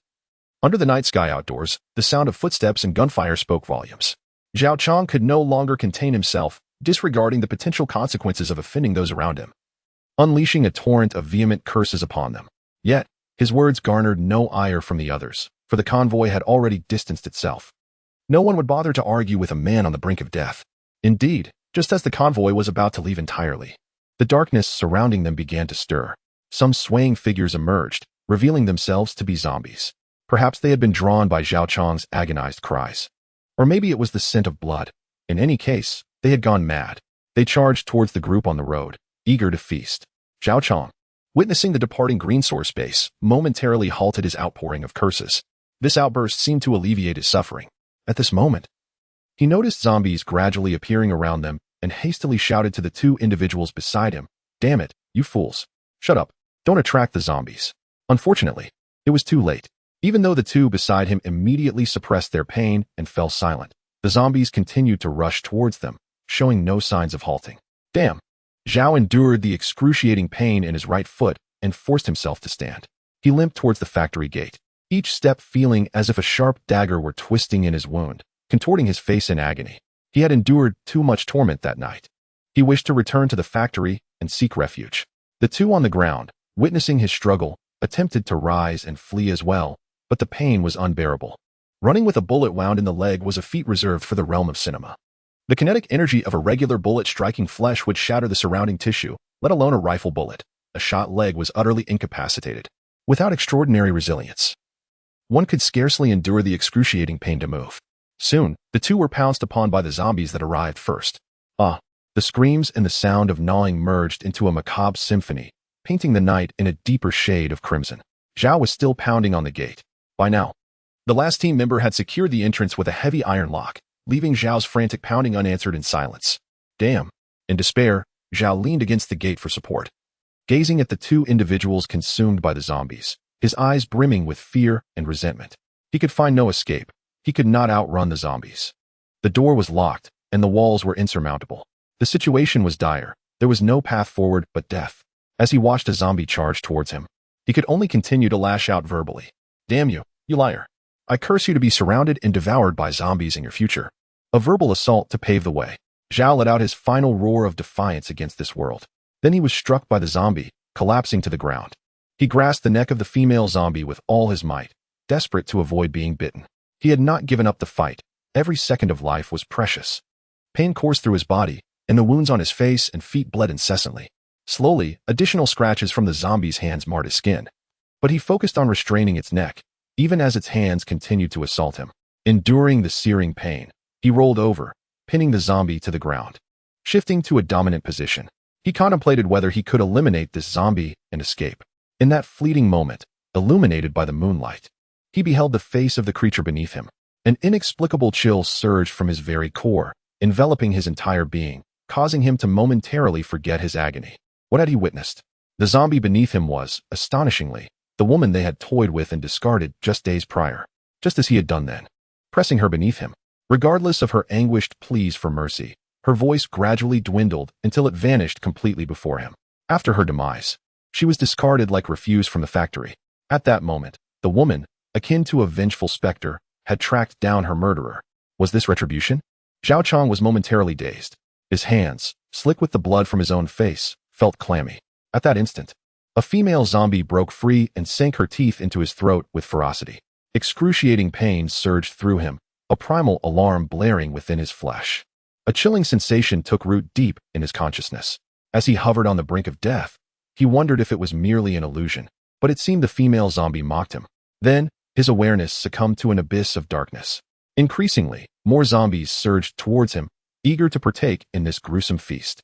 under the night sky outdoors, the sound of footsteps and gunfire spoke volumes. Zhao Chong could no longer contain himself, disregarding the potential consequences of offending those around him, unleashing a torrent of vehement curses upon them. Yet, his words garnered no ire from the others, for the convoy had already distanced itself. No one would bother to argue with a man on the brink of death. Indeed, just as the convoy was about to leave entirely, the darkness surrounding them began to stir. Some swaying figures emerged, revealing themselves to be zombies. Perhaps they had been drawn by Zhao Chong's agonized cries. Or maybe it was the scent of blood. In any case, they had gone mad. They charged towards the group on the road, eager to feast. Zhao Chong, witnessing the departing green source base, momentarily halted his outpouring of curses. This outburst seemed to alleviate his suffering. At this moment, he noticed zombies gradually appearing around them and hastily shouted to the two individuals beside him, "Damn it, you fools. Shut up. Don't attract the zombies." Unfortunately, it was too late. Even though the two beside him immediately suppressed their pain and fell silent, the zombies continued to rush towards them, showing no signs of halting. Damn! Zhao endured the excruciating pain in his right foot and forced himself to stand. He limped towards the factory gate, each step feeling as if a sharp dagger were twisting in his wound. contorting his face in agony. He had endured too much torment that night. He wished to return to the factory and seek refuge. The two on the ground, witnessing his struggle, attempted to rise and flee as well, but the pain was unbearable. Running with a bullet wound in the leg was a feat reserved for the realm of cinema. The kinetic energy of a regular bullet striking flesh would shatter the surrounding tissue, let alone a rifle bullet. A shot leg was utterly incapacitated. Without extraordinary resilience, one could scarcely endure the excruciating pain to move. Soon, the two were pounced upon by the zombies that arrived first. The screams and the sound of gnawing merged into a macabre symphony, painting the night in a deeper shade of crimson. Zhao was still pounding on the gate. By now, the last team member had secured the entrance with a heavy iron lock, leaving Zhao's frantic pounding unanswered in silence. Damn. In despair, Zhao leaned against the gate for support. Gazing at the two individuals consumed by the zombies, his eyes brimming with fear and resentment. He could find no escape. He could not outrun the zombies. The door was locked, and the walls were insurmountable. The situation was dire. There was no path forward but death. As he watched a zombie charge towards him, he could only continue to lash out verbally. Damn you, you liar. I curse you to be surrounded and devoured by zombies in your future. A verbal assault to pave the way. Zhao let out his final roar of defiance against this world. Then he was struck by the zombie, collapsing to the ground. He grasped the neck of the female zombie with all his might, desperate to avoid being bitten. He had not given up the fight. Every second of life was precious. Pain coursed through his body, and the wounds on his face and feet bled incessantly. Slowly, additional scratches from the zombie's hands marred his skin. But he focused on restraining its neck, even as its hands continued to assault him. Enduring the searing pain, he rolled over, pinning the zombie to the ground. Shifting to a dominant position, he contemplated whether he could eliminate this zombie and escape. In that fleeting moment, illuminated by the moonlight, he beheld the face of the creature beneath him. An inexplicable chill surged from his very core, enveloping his entire being, causing him to momentarily forget his agony. What had he witnessed? The zombie beneath him was, astonishingly, the woman they had toyed with and discarded just days prior, just as he had done then, pressing her beneath him. Regardless of her anguished pleas for mercy, her voice gradually dwindled until it vanished completely before him. After her demise, she was discarded like refuse from the factory. At that moment, the woman, akin to a vengeful specter, had tracked down her murderer. Was this retribution? Zhao Chong was momentarily dazed. His hands, slick with the blood from his own face, felt clammy. At that instant, a female zombie broke free and sank her teeth into his throat with ferocity. Excruciating pain surged through him, a primal alarm blaring within his flesh. A chilling sensation took root deep in his consciousness. As he hovered on the brink of death, he wondered if it was merely an illusion, but it seemed the female zombie mocked him. Then, his awareness succumbed to an abyss of darkness. Increasingly, more zombies surged towards him, eager to partake in this gruesome feast.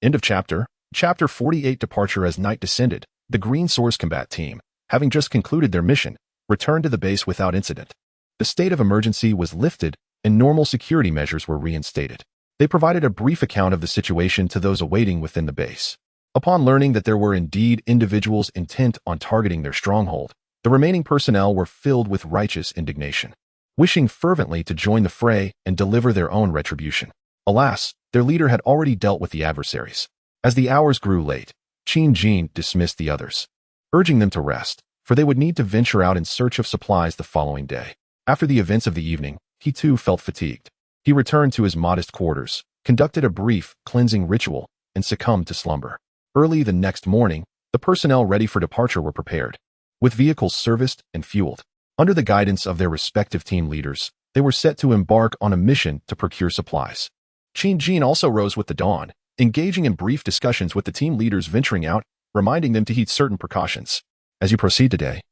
End of chapter. Chapter 48. Departure. As night descended, the Green Source Combat Team, having just concluded their mission, returned to the base without incident. The state of emergency was lifted, and normal security measures were reinstated. They provided a brief account of the situation to those awaiting within the base. Upon learning that there were indeed individuals intent on targeting their stronghold, the remaining personnel were filled with righteous indignation, wishing fervently to join the fray and deliver their own retribution. Alas, their leader had already dealt with the adversaries. As the hours grew late, Qin Jin dismissed the others, urging them to rest, for they would need to venture out in search of supplies the following day. After the events of the evening, he too felt fatigued. He returned to his modest quarters, conducted a brief, cleansing ritual, and succumbed to slumber. Early the next morning, the personnel ready for departure were prepared. With vehicles serviced and fueled, under the guidance of their respective team leaders, they were set to embark on a mission to procure supplies. Qin Jin also rose with the dawn, engaging in brief discussions with the team leaders venturing out, reminding them to heed certain precautions. As you proceed today,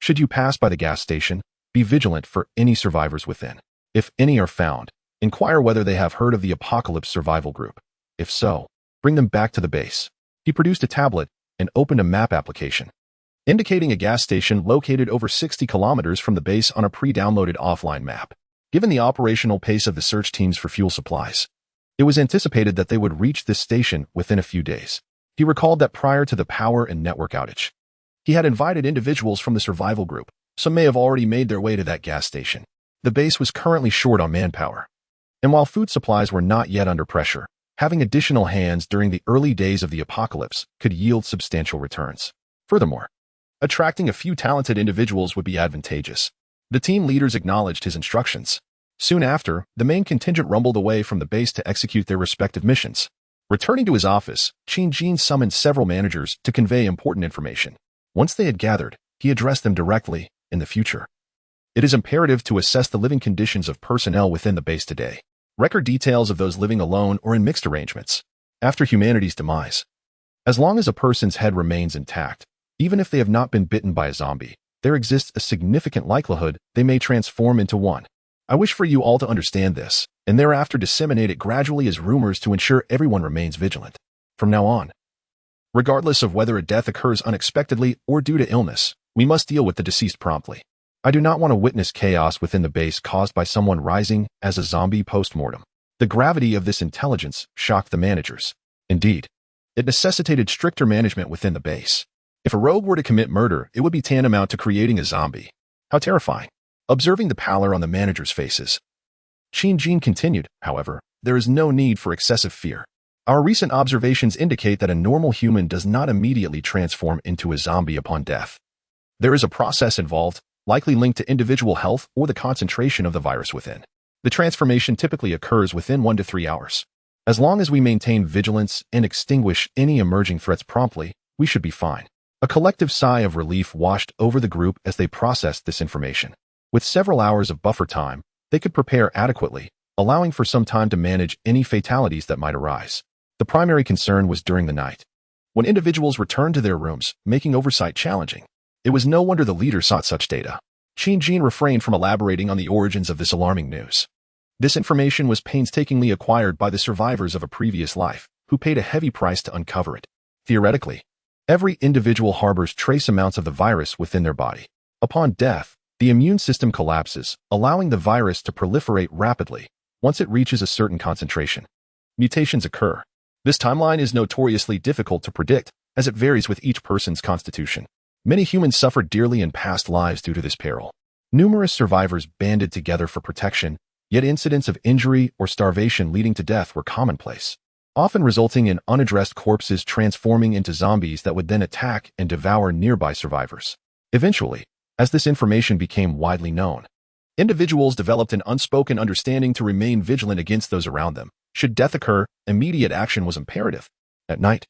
should you pass by the gas station, be vigilant for any survivors within. If any are found, inquire whether they have heard of the Apocalypse Survival Group. If so, bring them back to the base. He produced a tablet and opened a map application, indicating a gas station located over 60 kilometers from the base on a pre-downloaded offline map. Given the operational pace of the search teams for fuel supplies, it was anticipated that they would reach this station within a few days. He recalled that prior to the power and network outage, he had invited individuals from the survival group. Some may have already made their way to that gas station. The base was currently short on manpower, and while food supplies were not yet under pressure, having additional hands during the early days of the apocalypse could yield substantial returns. Furthermore, attracting a few talented individuals would be advantageous. The team leaders acknowledged his instructions, Soon after, the main contingent rumbled away from the base to execute their respective missions. Returning to his office, Qin summoned several managers to convey important information. Once they had gathered, he addressed them directly. In the future, it is imperative to assess the living conditions of personnel within the base today. Record details of those living alone or in mixed arrangements. After humanity's demise, as long as a person's head remains intact, even if they have not been bitten by a zombie, there exists a significant likelihood they may transform into one. I wish for you all to understand this, and thereafter disseminate it gradually as rumors to ensure everyone remains vigilant. From now on, regardless of whether a death occurs unexpectedly or due to illness, we must deal with the deceased promptly. I do not want to witness chaos within the base caused by someone rising as a zombie post-mortem. The gravity of this intelligence shocked the managers. Indeed, it necessitated stricter management within the base. If a rogue were to commit murder, it would be tantamount to creating a zombie. How terrifying. Observing the pallor on the managers' faces, Qin continued, however, there is no need for excessive fear. Our recent observations indicate that a normal human does not immediately transform into a zombie upon death. There is a process involved, likely linked to individual health or the concentration of the virus within. The transformation typically occurs within 1 to 3 hours. As long as we maintain vigilance and extinguish any emerging threats promptly, we should be fine. A collective sigh of relief washed over the group as they processed this information. With several hours of buffer time, they could prepare adequately, allowing for some time to manage any fatalities that might arise. The primary concern was during the night, when individuals returned to their rooms, making oversight challenging. It was no wonder the leader sought such data. Qin refrained from elaborating on the origins of this alarming news. This information was painstakingly acquired by the survivors of a previous life, who paid a heavy price to uncover it. Theoretically, every individual harbors trace amounts of the virus within their body. Upon death, the immune system collapses, allowing the virus to proliferate rapidly once it reaches a certain concentration. Mutations occur. This timeline is notoriously difficult to predict, as it varies with each person's constitution. Many humans suffered dearly in past lives due to this peril. Numerous survivors banded together for protection, yet incidents of injury or starvation leading to death were commonplace, often resulting in unaddressed corpses transforming into zombies that would then attack and devour nearby survivors. Eventually, as this information became widely known, individuals developed an unspoken understanding to remain vigilant against those around them. Should death occur, immediate action was imperative. At night,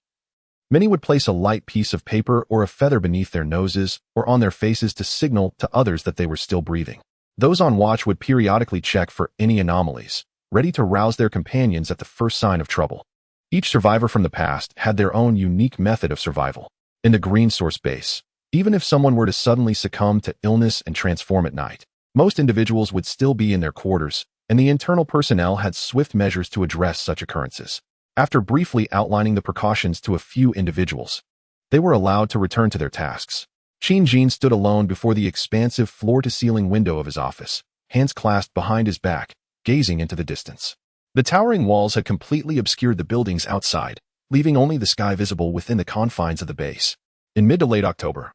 many would place a light piece of paper or a feather beneath their noses or on their faces to signal to others that they were still breathing. Those on watch would periodically check for any anomalies, ready to rouse their companions at the first sign of trouble. Each survivor from the past had their own unique method of survival. In the Green Source base, even if someone were to suddenly succumb to illness and transform at night, most individuals would still be in their quarters, and the internal personnel had swift measures to address such occurrences. After briefly outlining the precautions to a few individuals, they were allowed to return to their tasks. Qin stood alone before the expansive floor-to-ceiling window of his office, hands clasped behind his back, gazing into the distance. The towering walls had completely obscured the buildings outside, leaving only the sky visible within the confines of the base. In mid to late October,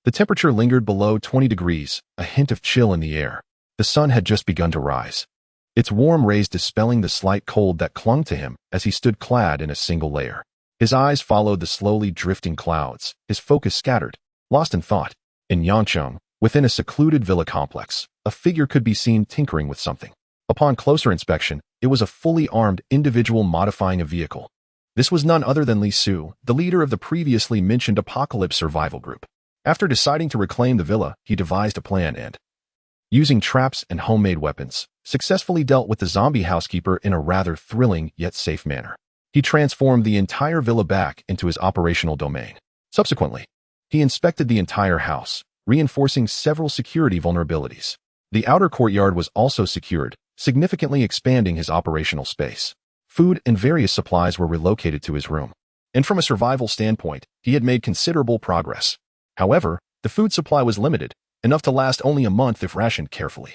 the temperature lingered below 20 degrees, a hint of chill in the air. The sun had just begun to rise, its warm rays dispelling the slight cold that clung to him as he stood clad in a single layer. His eyes followed the slowly drifting clouds, his focus scattered, lost in thought. In Yangcheng, within a secluded villa complex, a figure could be seen tinkering with something. Upon closer inspection, it was a fully armed individual modifying a vehicle. This was none other than Li Su, the leader of the previously mentioned Apocalypse Survival Group. After deciding to reclaim the villa, he devised a plan and, using traps and homemade weapons, successfully dealt with the zombie housekeeper in a rather thrilling yet safe manner. He transformed the entire villa back into his operational domain. Subsequently, he inspected the entire house, reinforcing several security vulnerabilities. The outer courtyard was also secured, significantly expanding his operational space. Food and various supplies were relocated to his room. And from a survival standpoint, he had made considerable progress. However, the food supply was limited, enough to last only a month if rationed carefully.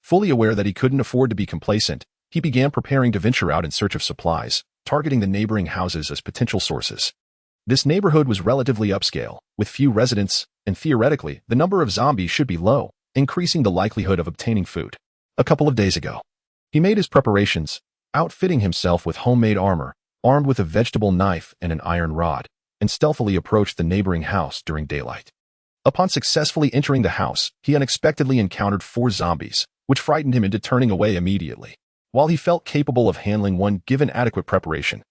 Fully aware that he couldn't afford to be complacent, he began preparing to venture out in search of supplies, targeting the neighboring houses as potential sources. This neighborhood was relatively upscale, with few residents, and theoretically, the number of zombies should be low, increasing the likelihood of obtaining food. A couple of days ago, he made his preparations, outfitting himself with homemade armor, armed with a vegetable knife and an iron rod, and stealthily approached the neighboring house during daylight. Upon successfully entering the house, he unexpectedly encountered 4 zombies, which frightened him into turning away immediately. While he felt capable of handling one given adequate preparation,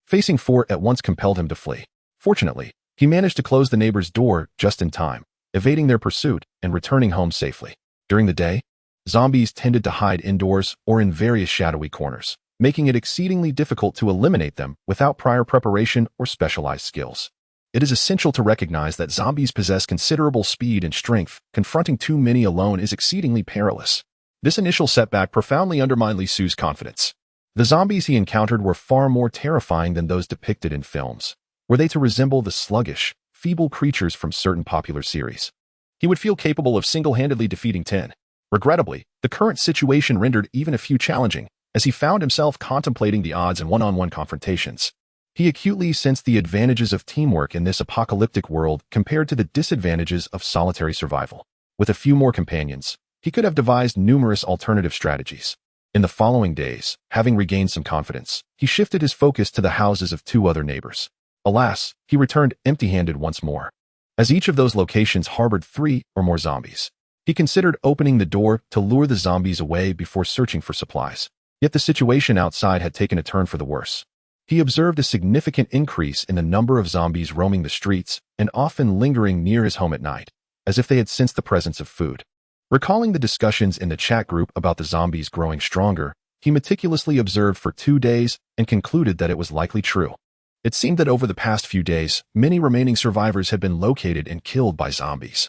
facing four at once compelled him to flee. Fortunately, he managed to close the neighbor's door just in time, evading their pursuit and returning home safely. During the day, zombies tended to hide indoors or in various shadowy corners, making it exceedingly difficult to eliminate them without prior preparation or specialized skills. It is essential to recognize that zombies possess considerable speed and strength. Confronting too many alone is exceedingly perilous. This initial setback profoundly undermined Li Su's confidence. The zombies he encountered were far more terrifying than those depicted in films. Were they to resemble the sluggish, feeble creatures from certain popular series, he would feel capable of single-handedly defeating 10. Regrettably, the current situation rendered even a few challenging, as he found himself contemplating the odds in one-on-one confrontations. He acutely sensed the advantages of teamwork in this apocalyptic world compared to the disadvantages of solitary survival. With a few more companions, he could have devised numerous alternative strategies. In the following days, having regained some confidence, he shifted his focus to the houses of two other neighbors. Alas, he returned empty-handed once more, as each of those locations harbored 3 or more zombies. He considered opening the door to lure the zombies away before searching for supplies. Yet the situation outside had taken a turn for the worse. He observed a significant increase in the number of zombies roaming the streets and often lingering near his home at night, as if they had sensed the presence of food. Recalling the discussions in the chat group about the zombies growing stronger, he meticulously observed for 2 days and concluded that it was likely true. It seemed that over the past few days, many remaining survivors had been located and killed by zombies,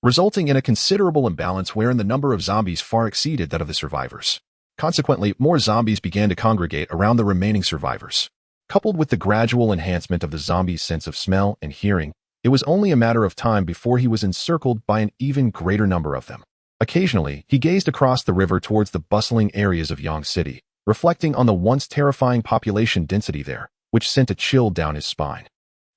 resulting in a considerable imbalance wherein the number of zombies far exceeded that of the survivors. Consequently, more zombies began to congregate around the remaining survivors. Coupled with the gradual enhancement of the zombies' sense of smell and hearing, it was only a matter of time before he was encircled by an even greater number of them. Occasionally, he gazed across the river towards the bustling areas of Yang City, reflecting on the once terrifying population density there, which sent a chill down his spine.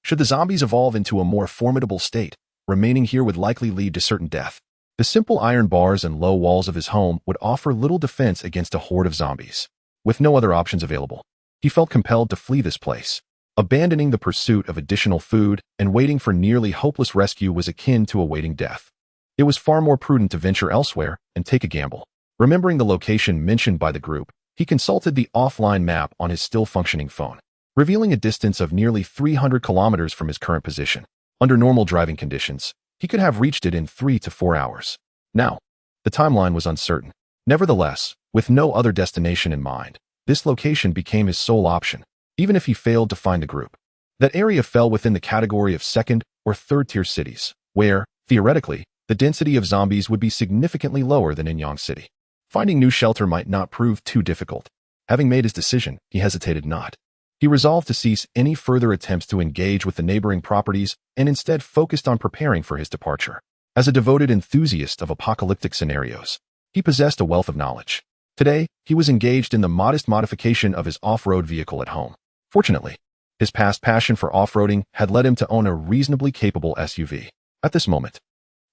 Should the zombies evolve into a more formidable state, remaining here would likely lead to certain death. The simple iron bars and low walls of his home would offer little defense against a horde of zombies. With no other options available, he felt compelled to flee this place. Abandoning the pursuit of additional food and waiting for nearly hopeless rescue was akin to awaiting death. It was far more prudent to venture elsewhere and take a gamble. Remembering the location mentioned by the group, he consulted the offline map on his still-functioning phone, revealing a distance of nearly 300 kilometers from his current position. Under normal driving conditions, he could have reached it in 3 to 4 hours. Now, the timeline was uncertain. Nevertheless, with no other destination in mind, this location became his sole option, even if he failed to find the group. That area fell within the category of second or third-tier cities, where, theoretically, the density of zombies would be significantly lower than in Yang City. Finding new shelter might not prove too difficult. Having made his decision, he hesitated not. He resolved to cease any further attempts to engage with the neighboring properties and instead focused on preparing for his departure. As a devoted enthusiast of apocalyptic scenarios, he possessed a wealth of knowledge. Today, he was engaged in the modest modification of his off-road vehicle at home. Fortunately, his past passion for off-roading had led him to own a reasonably capable SUV. At this moment,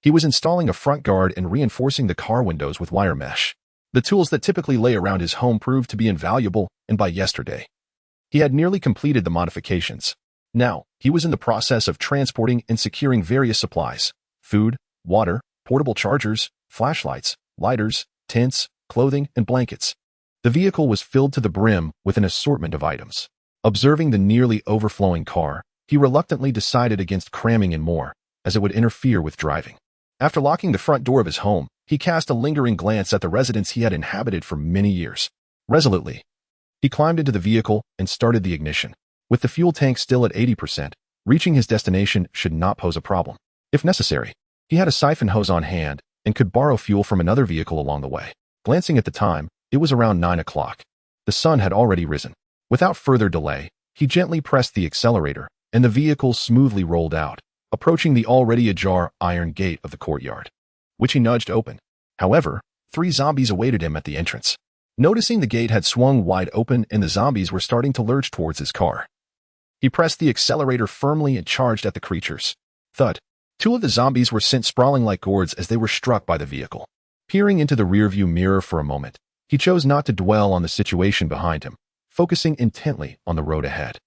he was installing a front guard and reinforcing the car windows with wire mesh. The tools that typically lay around his home proved to be invaluable, and by yesterday, he had nearly completed the modifications. Now, he was in the process of transporting and securing various supplies: food, water, portable chargers, flashlights, lighters, tents, clothing, and blankets. The vehicle was filled to the brim with an assortment of items. Observing the nearly overflowing car, he reluctantly decided against cramming in more, as it would interfere with driving. After locking the front door of his home, he cast a lingering glance at the residence he had inhabited for many years. Resolutely, he climbed into the vehicle and started the ignition. With the fuel tank still at 80%, reaching his destination should not pose a problem. If necessary, he had a siphon hose on hand and could borrow fuel from another vehicle along the way. Glancing at the time, it was around 9 o'clock. The sun had already risen. Without further delay, he gently pressed the accelerator, and the vehicle smoothly rolled out, approaching the already ajar iron gate of the courtyard, which he nudged open. However, 3 zombies awaited him at the entrance. Noticing the gate had swung wide open and the zombies were starting to lurch towards his car, he pressed the accelerator firmly and charged at the creatures. Thud. 2 of the zombies were sent sprawling like gourds as they were struck by the vehicle. Peering into the rearview mirror for a moment, he chose not to dwell on the situation behind him, focusing intently on the road ahead.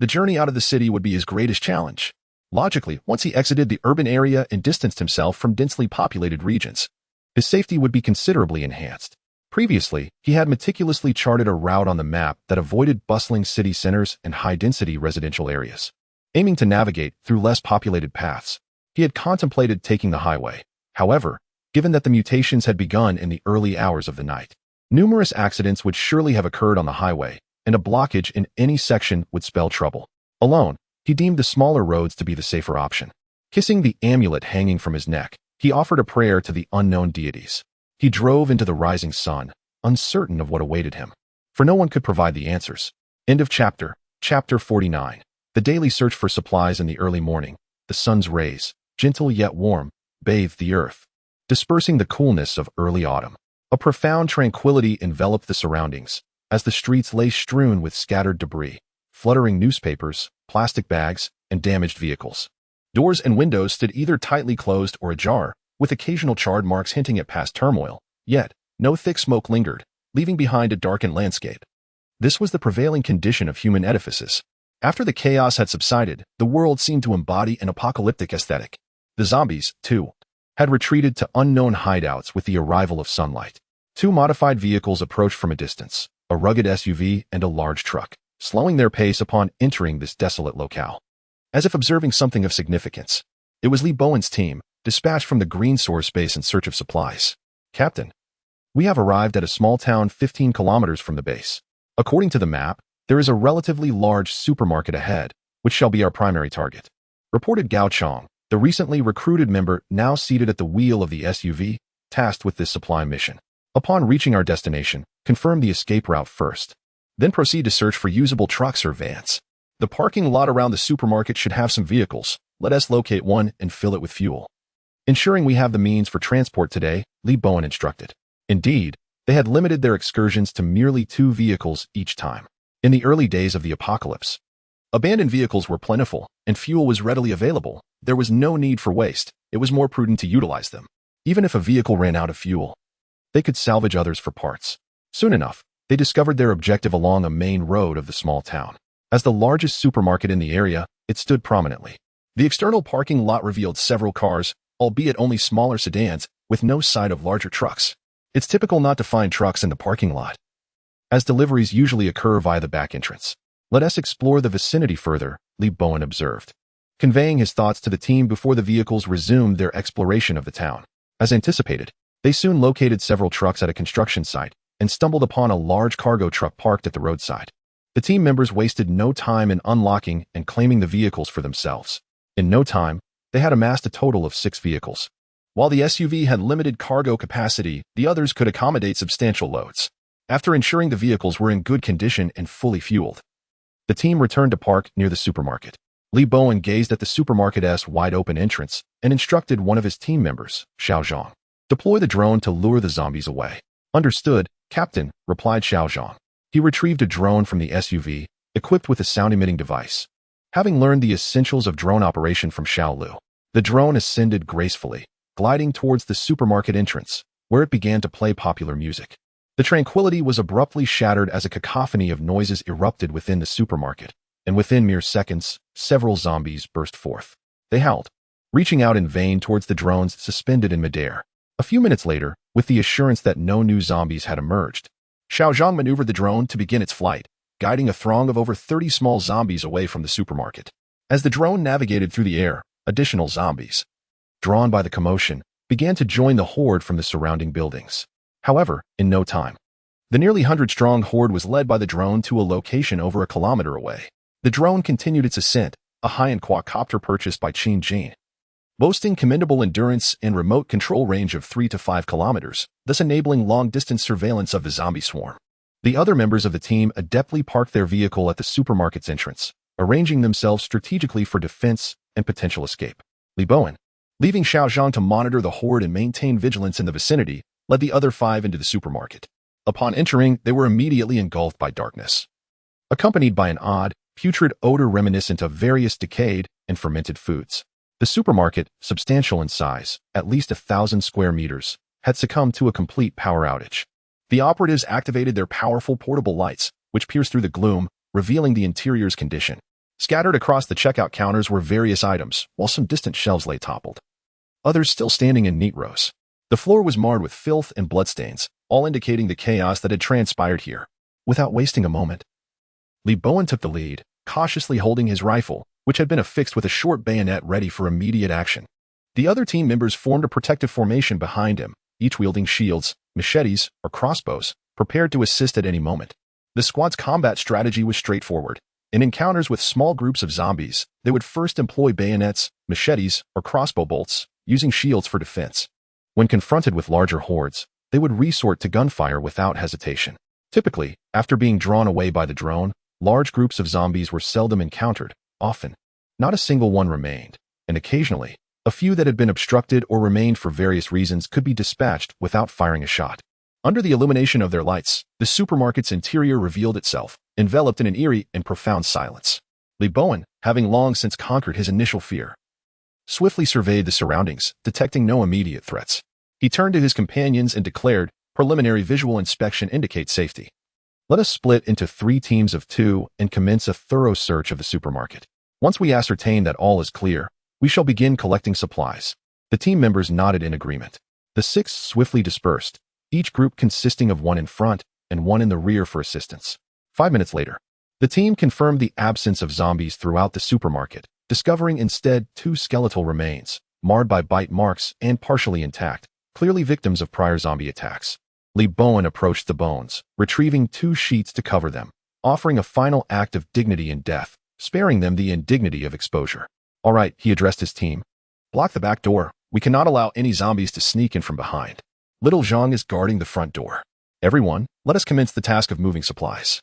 The journey out of the city would be his greatest challenge. Logically, once he exited the urban area and distanced himself from densely populated regions, his safety would be considerably enhanced. Previously, he had meticulously charted a route on the map that avoided bustling city centers and high-density residential areas. Aiming to navigate through less populated paths, he had contemplated taking the highway. However, given that the mutations had begun in the early hours of the night, numerous accidents would surely have occurred on the highway, and a blockage in any section would spell trouble. Alone, he deemed the smaller roads to be the safer option. Kissing the amulet hanging from his neck, he offered a prayer to the unknown deities. He drove into the rising sun, uncertain of what awaited him, for no one could provide the answers. End of chapter. Chapter 49. The daily search for supplies in the early morning. The sun's rays, gentle yet warm, bathed the earth, dispersing the coolness of early autumn. A profound tranquility enveloped the surroundings, as the streets lay strewn with scattered debris, fluttering newspapers, plastic bags, and damaged vehicles. Doors and windows stood either tightly closed or ajar, with occasional charred marks hinting at past turmoil, yet no thick smoke lingered, leaving behind a darkened landscape. This was the prevailing condition of human edifices. After the chaos had subsided, the world seemed to embody an apocalyptic aesthetic. The zombies, too, had retreated to unknown hideouts with the arrival of sunlight. Two modified vehicles approached from a distance, a rugged SUV and a large truck, slowing their pace upon entering this desolate locale. As if observing something of significance, it was Lee Bowen's team, dispatched from the Green Source base in search of supplies. Captain, we have arrived at a small town 15 kilometers from the base. According to the map, there is a relatively large supermarket ahead, which shall be our primary target, reported Gao Chong, the recently recruited member now seated at the wheel of the SUV, tasked with this supply mission. Upon reaching our destination, confirm the escape route first. Then proceed to search for usable trucks or vans. The parking lot around the supermarket should have some vehicles. Let us locate one and fill it with fuel. Ensuring we have the means for transport today, Lee Bowen instructed. Indeed, they had limited their excursions to merely 2 vehicles each time. In the early days of the apocalypse, abandoned vehicles were plentiful, and fuel was readily available. There was no need for waste. It was more prudent to utilize them. Even if a vehicle ran out of fuel, they could salvage others for parts. Soon enough, they discovered their objective along a main road of the small town. As the largest supermarket in the area, it stood prominently. The external parking lot revealed several cars, albeit only smaller sedans, with no sight of larger trucks. It's typical not to find trucks in the parking lot, as deliveries usually occur via the back entrance. Let us explore the vicinity further, Lee Bowen observed, conveying his thoughts to the team before the vehicles resumed their exploration of the town. As anticipated, they soon located several trucks at a construction site and stumbled upon a large cargo truck parked at the roadside. The team members wasted no time in unlocking and claiming the vehicles for themselves. In no time, they had amassed a total of 6 vehicles. While the SUV had limited cargo capacity, the others could accommodate substantial loads. After ensuring the vehicles were in good condition and fully fueled, the team returned to park near the supermarket. Lee Bowen gazed at the supermarket's wide-open entrance and instructed one of his team members, Xiao Zhang, deploy the drone to lure the zombies away. Understood, Captain, replied Xiao Zhang. He retrieved a drone from the SUV, equipped with a sound-emitting device. Having learned the essentials of drone operation from Xiao Lu, the drone ascended gracefully, gliding towards the supermarket entrance, where it began to play popular music. The tranquility was abruptly shattered as a cacophony of noises erupted within the supermarket, and within mere seconds, several zombies burst forth. They howled, reaching out in vain towards the drones suspended in midair. A few minutes later, with the assurance that no new zombies had emerged, Xiao Zhang maneuvered the drone to begin its flight, guiding a throng of over 30 small zombies away from the supermarket. As the drone navigated through the air, additional zombies, drawn by the commotion, began to join the horde from the surrounding buildings. However, in no time, the nearly 100-strong horde was led by the drone to a location over a kilometer away. The drone continued its ascent, a high-end quadcopter purchased by Qin Jin, boasting commendable endurance and remote control range of 3 to 5 kilometers, thus enabling long-distance surveillance of the zombie swarm. The other members of the team adeptly parked their vehicle at the supermarket's entrance, arranging themselves strategically for defense and potential escape. Lee Bowen, leaving Xiao Zhang to monitor the horde and maintain vigilance in the vicinity, led the other 5 into the supermarket. Upon entering, they were immediately engulfed by darkness, accompanied by an odd, putrid odor reminiscent of various decayed and fermented foods. The supermarket, substantial in size, at least 1,000 square meters, had succumbed to a complete power outage. The operatives activated their powerful portable lights, which pierced through the gloom, revealing the interior's condition. Scattered across the checkout counters were various items, while some distant shelves lay toppled, others still standing in neat rows. The floor was marred with filth and bloodstains, all indicating the chaos that had transpired here. Without wasting a moment, Reborn took the lead, cautiously holding his rifle, which had been affixed with a short bayonet ready for immediate action. The other team members formed a protective formation behind him, each wielding shields, machetes, or crossbows, prepared to assist at any moment. The squad's combat strategy was straightforward. In encounters with small groups of zombies, they would first employ bayonets, machetes, or crossbow bolts, using shields for defense. When confronted with larger hordes, they would resort to gunfire without hesitation. Typically, after being drawn away by the drone, large groups of zombies were seldom encountered. Often, not a single one remained, and occasionally, a few that had been obstructed or remained for various reasons could be dispatched without firing a shot. Under the illumination of their lights, the supermarket's interior revealed itself, enveloped in an eerie and profound silence. Reborn, having long since conquered his initial fear, swiftly surveyed the surroundings, detecting no immediate threats. He turned to his companions and declared, "Preliminary visual inspection indicates safety. Let us split into 3 teams of 2 and commence a thorough search of the supermarket. Once we ascertain that all is clear, we shall begin collecting supplies." The team members nodded in agreement. The 6 swiftly dispersed, each group consisting of 1 in front and 1 in the rear for assistance. 5 minutes later, the team confirmed the absence of zombies throughout the supermarket, discovering instead 2 skeletal remains, marred by bite marks and partially intact, clearly victims of prior zombie attacks. Reborn approached the bones, retrieving 2 sheets to cover them, offering a final act of dignity in death, sparing them the indignity of exposure. "All right," he addressed his team. "Block the back door. We cannot allow any zombies to sneak in from behind. Little Zhang is guarding the front door. Everyone, let us commence the task of moving supplies."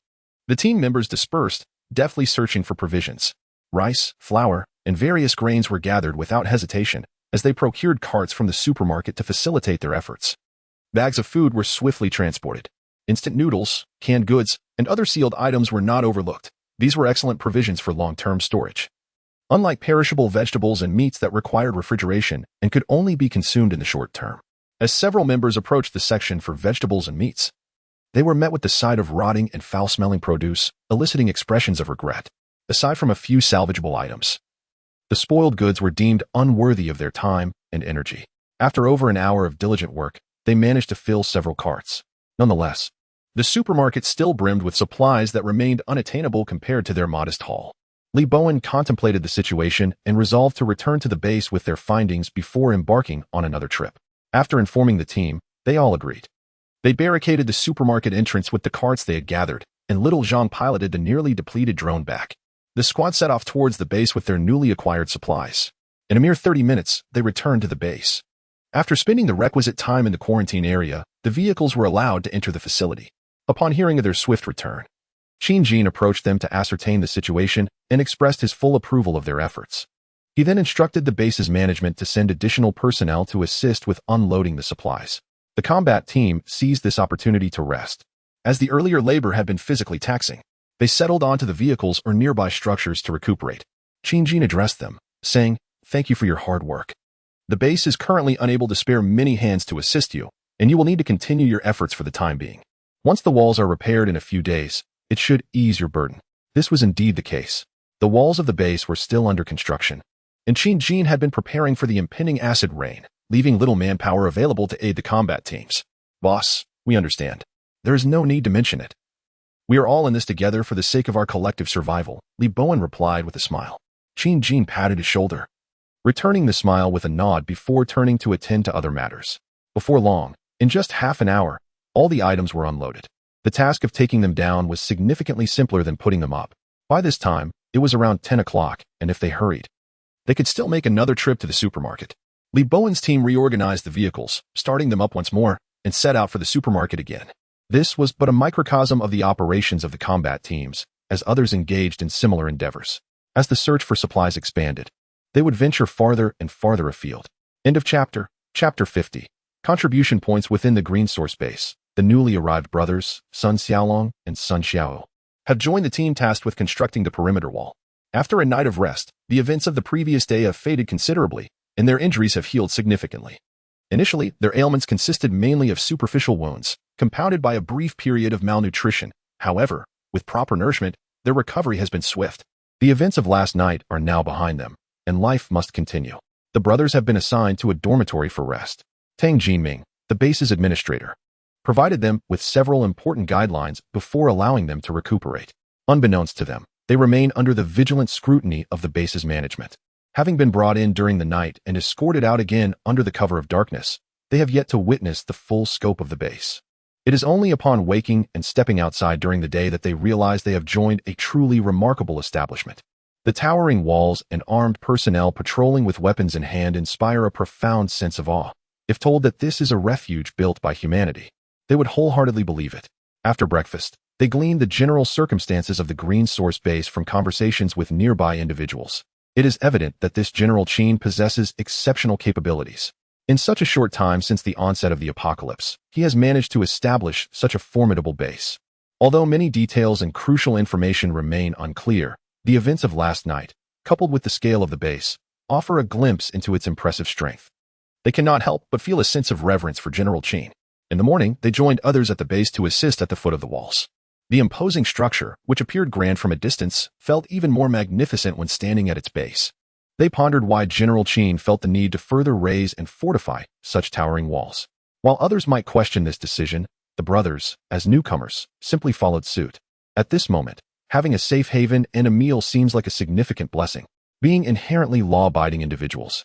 The team members dispersed, deftly searching for provisions. Rice, flour, and various grains were gathered without hesitation as they procured carts from the supermarket to facilitate their efforts. Bags of food were swiftly transported. Instant noodles, canned goods, and other sealed items were not overlooked. These were excellent provisions for long-term storage. Unlike perishable vegetables and meats that required refrigeration and could only be consumed in the short term. As several members approached the section for vegetables and meats, they were met with the sight of rotting and foul-smelling produce, eliciting expressions of regret. Aside from a few salvageable items, the spoiled goods were deemed unworthy of their time and energy. After over an hour of diligent work, they managed to fill several carts. Nonetheless, the supermarket still brimmed with supplies that remained unattainable compared to their modest haul. Reborn contemplated the situation and resolved to return to the base with their findings before embarking on another trip. After informing the team, they all agreed. They barricaded the supermarket entrance with the carts they had gathered, and little Zhang piloted the nearly depleted drone back. The squad set off towards the base with their newly acquired supplies. In a mere 30 minutes, they returned to the base. After spending the requisite time in the quarantine area, the vehicles were allowed to enter the facility. Upon hearing of their swift return, Qin approached them to ascertain the situation and expressed his full approval of their efforts. He then instructed the base's management to send additional personnel to assist with unloading the supplies. The combat team seized this opportunity to rest. As the earlier labor had been physically taxing, they settled onto the vehicles or nearby structures to recuperate. Qin addressed them, saying, "Thank you for your hard work. The base is currently unable to spare many hands to assist you, and you will need to continue your efforts for the time being. Once the walls are repaired in a few days, it should ease your burden." This was indeed the case. The walls of the base were still under construction, and Qin had been preparing for the impending acid rain, leaving little manpower available to aid the combat teams. "Boss, we understand. There is no need to mention it. We are all in this together for the sake of our collective survival," Reborn replied with a smile. Qin patted his shoulder, returning the smile with a nod before turning to attend to other matters. Before long, in just half an hour, all the items were unloaded. The task of taking them down was significantly simpler than putting them up. By this time, it was around 10 o'clock, and if they hurried, they could still make another trip to the supermarket. Reborn's team reorganized the vehicles, starting them up once more, and set out for the supermarket again. This was but a microcosm of the operations of the combat teams, as others engaged in similar endeavors. As the search for supplies expanded, they would venture farther and farther afield. End of chapter. Chapter 50. Contribution points within the Green Source base. The newly arrived brothers, Sun Xiaolong and Sun Xiao, have joined the team tasked with constructing the perimeter wall. After a night of rest, the events of the previous day have faded considerably, and their injuries have healed significantly. Initially, their ailments consisted mainly of superficial wounds, compounded by a brief period of malnutrition. However, with proper nourishment, their recovery has been swift. The events of last night are now behind them, and life must continue. The brothers have been assigned to a dormitory for rest. Tang Jinming, the base's administrator, provided them with several important guidelines before allowing them to recuperate. Unbeknownst to them, they remain under the vigilant scrutiny of the base's management. Having been brought in during the night and escorted out again under the cover of darkness, they have yet to witness the full scope of the base. It is only upon waking and stepping outside during the day that they realize they have joined a truly remarkable establishment. The towering walls and armed personnel patrolling with weapons in hand inspire a profound sense of awe. If told that this is a refuge built by humanity, they would wholeheartedly believe it. After breakfast, they glean the general circumstances of the Green Source base from conversations with nearby individuals. It is evident that this General Qin possesses exceptional capabilities. In such a short time since the onset of the apocalypse, he has managed to establish such a formidable base. Although many details and crucial information remain unclear, the events of last night, coupled with the scale of the base, offer a glimpse into its impressive strength. They cannot help but feel a sense of reverence for General Qin. In the morning, they joined others at the base to assist at the foot of the walls. The imposing structure, which appeared grand from a distance, felt even more magnificent when standing at its base. They pondered why General Qin felt the need to further raise and fortify such towering walls. While others might question this decision, the brothers, as newcomers, simply followed suit. At this moment, having a safe haven and a meal seems like a significant blessing, being inherently law-abiding individuals.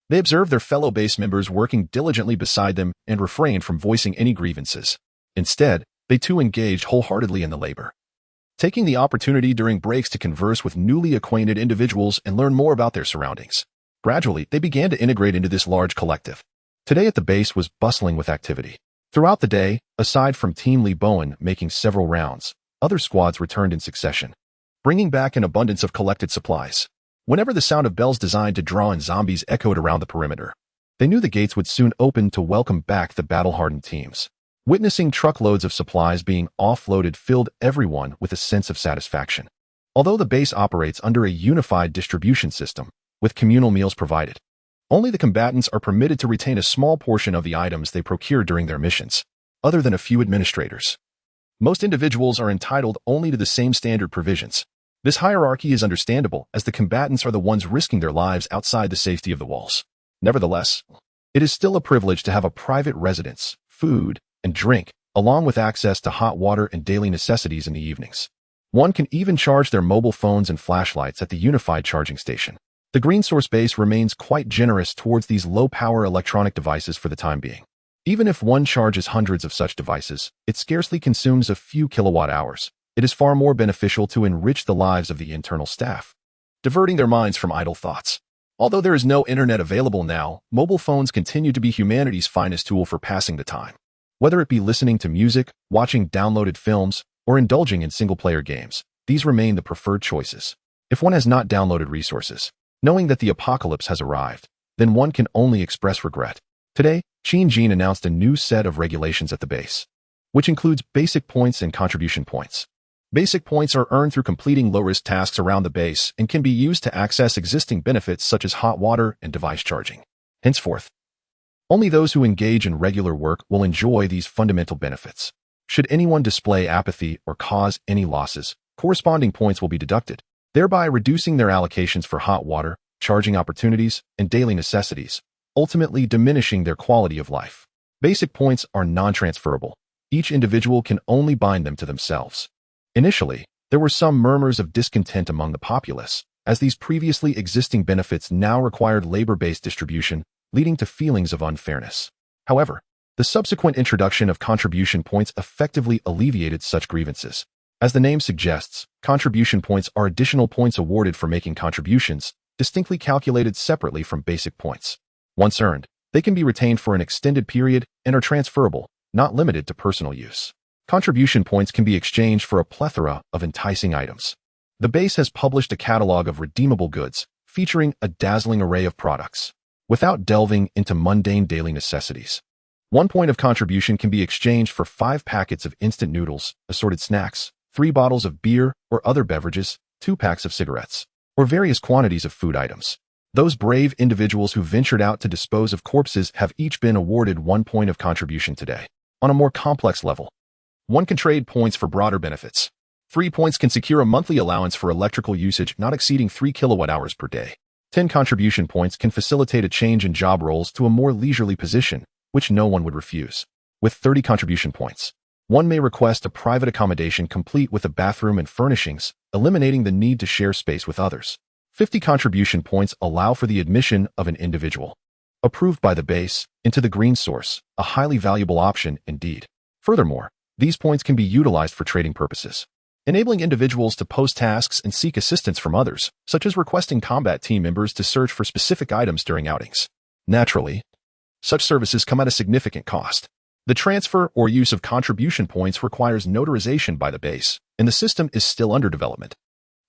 They observed their fellow base members working diligently beside them and refrained from voicing any grievances. Instead, they too engaged wholeheartedly in the labor, taking the opportunity during breaks to converse with newly acquainted individuals and learn more about their surroundings. Gradually, they began to integrate into this large collective. Today at the base was bustling with activity. Throughout the day, aside from Team Li Bowen making several rounds, other squads returned in succession, bringing back an abundance of collected supplies. Whenever the sound of bells designed to draw in zombies echoed around the perimeter, they knew the gates would soon open to welcome back the battle-hardened teams. Witnessing truckloads of supplies being offloaded filled everyone with a sense of satisfaction. Although the base operates under a unified distribution system, with communal meals provided, only the combatants are permitted to retain a small portion of the items they procure during their missions, other than a few administrators. Most individuals are entitled only to the same standard provisions. This hierarchy is understandable, as the combatants are the ones risking their lives outside the safety of the walls. Nevertheless, it is still a privilege to have a private residence, food, and drink, along with access to hot water and daily necessities in the evenings. One can even charge their mobile phones and flashlights at the unified charging station. The Green Source base remains quite generous towards these low-power electronic devices for the time being. Even if one charges hundreds of such devices, it scarcely consumes a few kilowatt-hours. It is far more beneficial to enrich the lives of the internal staff, diverting their minds from idle thoughts. Although there is no internet available now, mobile phones continue to be humanity's finest tool for passing the time. Whether it be listening to music, watching downloaded films, or indulging in single-player games, these remain the preferred choices. If one has not downloaded resources, knowing that the apocalypse has arrived, then one can only express regret. Today, Qin Jin announced a new set of regulations at the base, which includes basic points and contribution points. Basic points are earned through completing low-risk tasks around the base and can be used to access existing benefits such as hot water and device charging. Henceforth, only those who engage in regular work will enjoy these fundamental benefits. Should anyone display apathy or cause any losses, corresponding points will be deducted, thereby reducing their allocations for hot water, charging opportunities, and daily necessities, ultimately diminishing their quality of life. Basic points are non-transferable. Each individual can only bind them to themselves. Initially, there were some murmurs of discontent among the populace, as these previously existing benefits now required labor-based distribution, leading to feelings of unfairness. However, the subsequent introduction of contribution points effectively alleviated such grievances. As the name suggests, contribution points are additional points awarded for making contributions, distinctly calculated separately from basic points. Once earned, they can be retained for an extended period and are transferable, not limited to personal use. Contribution points can be exchanged for a plethora of enticing items. The base has published a catalog of redeemable goods, featuring a dazzling array of products. Without delving into mundane daily necessities, 1 point of contribution can be exchanged for 5 packets of instant noodles, assorted snacks, 3 bottles of beer or other beverages, 2 packs of cigarettes, or various quantities of food items. Those brave individuals who ventured out to dispose of corpses have each been awarded 1 point of contribution today. On a more complex level, one can trade points for broader benefits. 3 points can secure a monthly allowance for electrical usage not exceeding 3 kilowatt-hours per day. 10 contribution points can facilitate a change in job roles to a more leisurely position, which no one would refuse. With 30 contribution points, one may request a private accommodation complete with a bathroom and furnishings, eliminating the need to share space with others. 50 contribution points allow for the admission of an individual, approved by the base, into the green source, a highly valuable option indeed. Furthermore, these points can be utilized for trading purposes, enabling individuals to post tasks and seek assistance from others, such as requesting combat team members to search for specific items during outings. Naturally, such services come at a significant cost. The transfer or use of contribution points requires notarization by the base, and the system is still under development.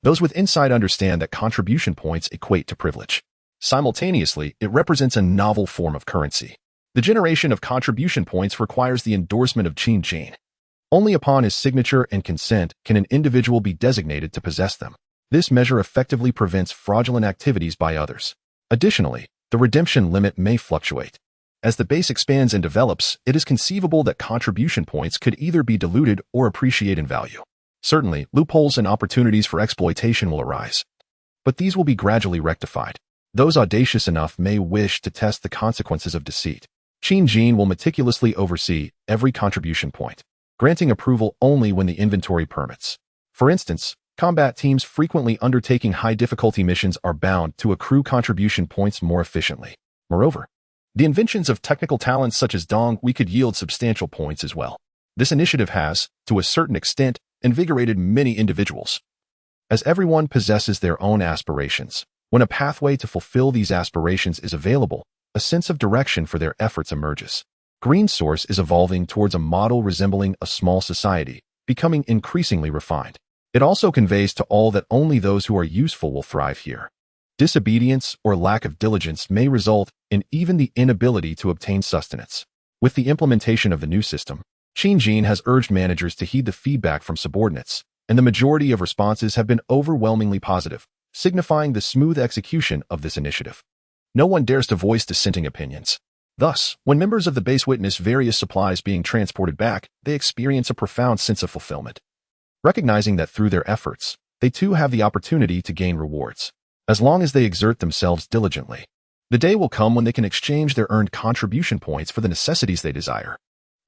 Those with insight understand that contribution points equate to privilege. Simultaneously, it represents a novel form of currency. The generation of contribution points requires the endorsement of Qin Jin. Only upon his signature and consent can an individual be designated to possess them. This measure effectively prevents fraudulent activities by others. Additionally, the redemption limit may fluctuate. As the base expands and develops, it is conceivable that contribution points could either be diluted or appreciate in value. Certainly, loopholes and opportunities for exploitation will arise, but these will be gradually rectified. Those audacious enough may wish to test the consequences of deceit. Qin Jin will meticulously oversee every contribution point, granting approval only when the inventory permits. For instance, combat teams frequently undertaking high-difficulty missions are bound to accrue contribution points more efficiently. Moreover, the inventions of technical talents such as Dong we could yield substantial points as well. This initiative has, to a certain extent, invigorated many individuals. As everyone possesses their own aspirations, when a pathway to fulfill these aspirations is available, a sense of direction for their efforts emerges. Green Source is evolving towards a model resembling a small society, becoming increasingly refined. It also conveys to all that only those who are useful will thrive here. Disobedience or lack of diligence may result in even the inability to obtain sustenance. With the implementation of the new system, Qin Jin has urged managers to heed the feedback from subordinates, and the majority of responses have been overwhelmingly positive, signifying the smooth execution of this initiative. No one dares to voice dissenting opinions. Thus, when members of the base witness various supplies being transported back, they experience a profound sense of fulfillment, recognizing that through their efforts, they too have the opportunity to gain rewards. As long as they exert themselves diligently, the day will come when they can exchange their earned contribution points for the necessities they desire.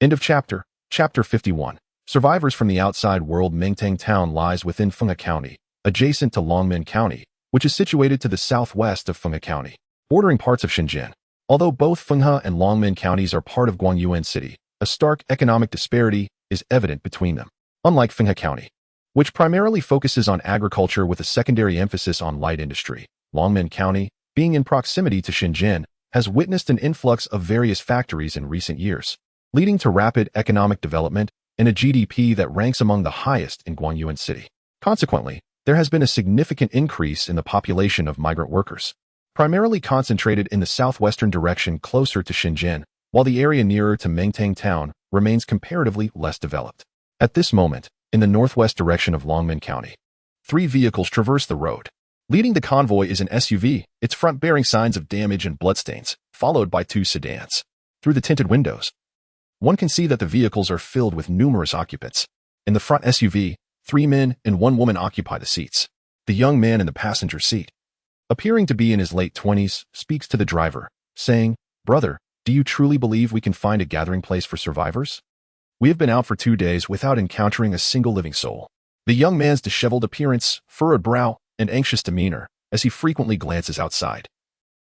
End of chapter. Chapter 51. Survivors from the outside world. Mengtang Town lies within Fenghe County, adjacent to Longmen County, which is situated to the southwest of Fenghe County, bordering parts of Shenzhen. Although both Fenghe and Longmen counties are part of Guangyuan City, a stark economic disparity is evident between them. Unlike Fenghe County, which primarily focuses on agriculture with a secondary emphasis on light industry, Longmen County, being in proximity to Shenzhen, has witnessed an influx of various factories in recent years, leading to rapid economic development and a GDP that ranks among the highest in Guangyuan City. Consequently, there has been a significant increase in the population of migrant workers, primarily concentrated in the southwestern direction closer to Shenzhen, while the area nearer to Mengtang Town remains comparatively less developed. At this moment, in the northwest direction of Longmen County, 3 vehicles traverse the road. Leading the convoy is an SUV, its front bearing signs of damage and bloodstains, followed by 2 sedans. Through the tinted windows, one can see that the vehicles are filled with numerous occupants. In the front SUV, 3 men and 1 woman occupy the seats. The young man in the passenger seat, appearing to be in his late 20s, speaks to the driver, saying, "Brother, do you truly believe we can find a gathering place for survivors? We have been out for 2 days without encountering a single living soul." The young man's disheveled appearance, furrowed brow, and anxious demeanor, as he frequently glances outside,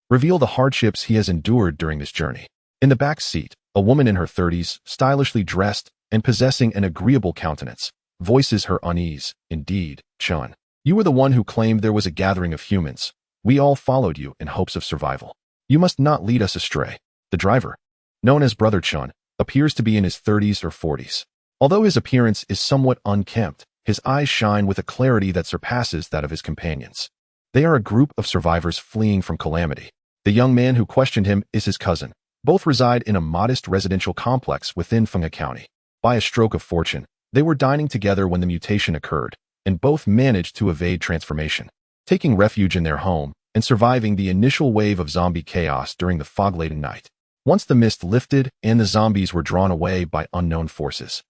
reveal the hardships he has endured during this journey. In the back seat, a woman in her 30s, stylishly dressed and possessing an agreeable countenance, voices her unease. "Indeed, Chun, you were the one who claimed there was a gathering of humans. We all followed you in hopes of survival. You must not lead us astray." The driver, known as Brother Chun, appears to be in his 30s or 40s. Although his appearance is somewhat unkempt, his eyes shine with a clarity that surpasses that of his companions. They are a group of survivors fleeing from calamity. The young man who questioned him is his cousin. Both reside in a modest residential complex within Fenghe County. By a stroke of fortune, they were dining together when the mutation occurred, and both managed to evade transformation, taking refuge in their home and surviving the initial wave of zombie chaos during the fog-laden night. Once the mist lifted and the zombies were drawn away by unknown forces,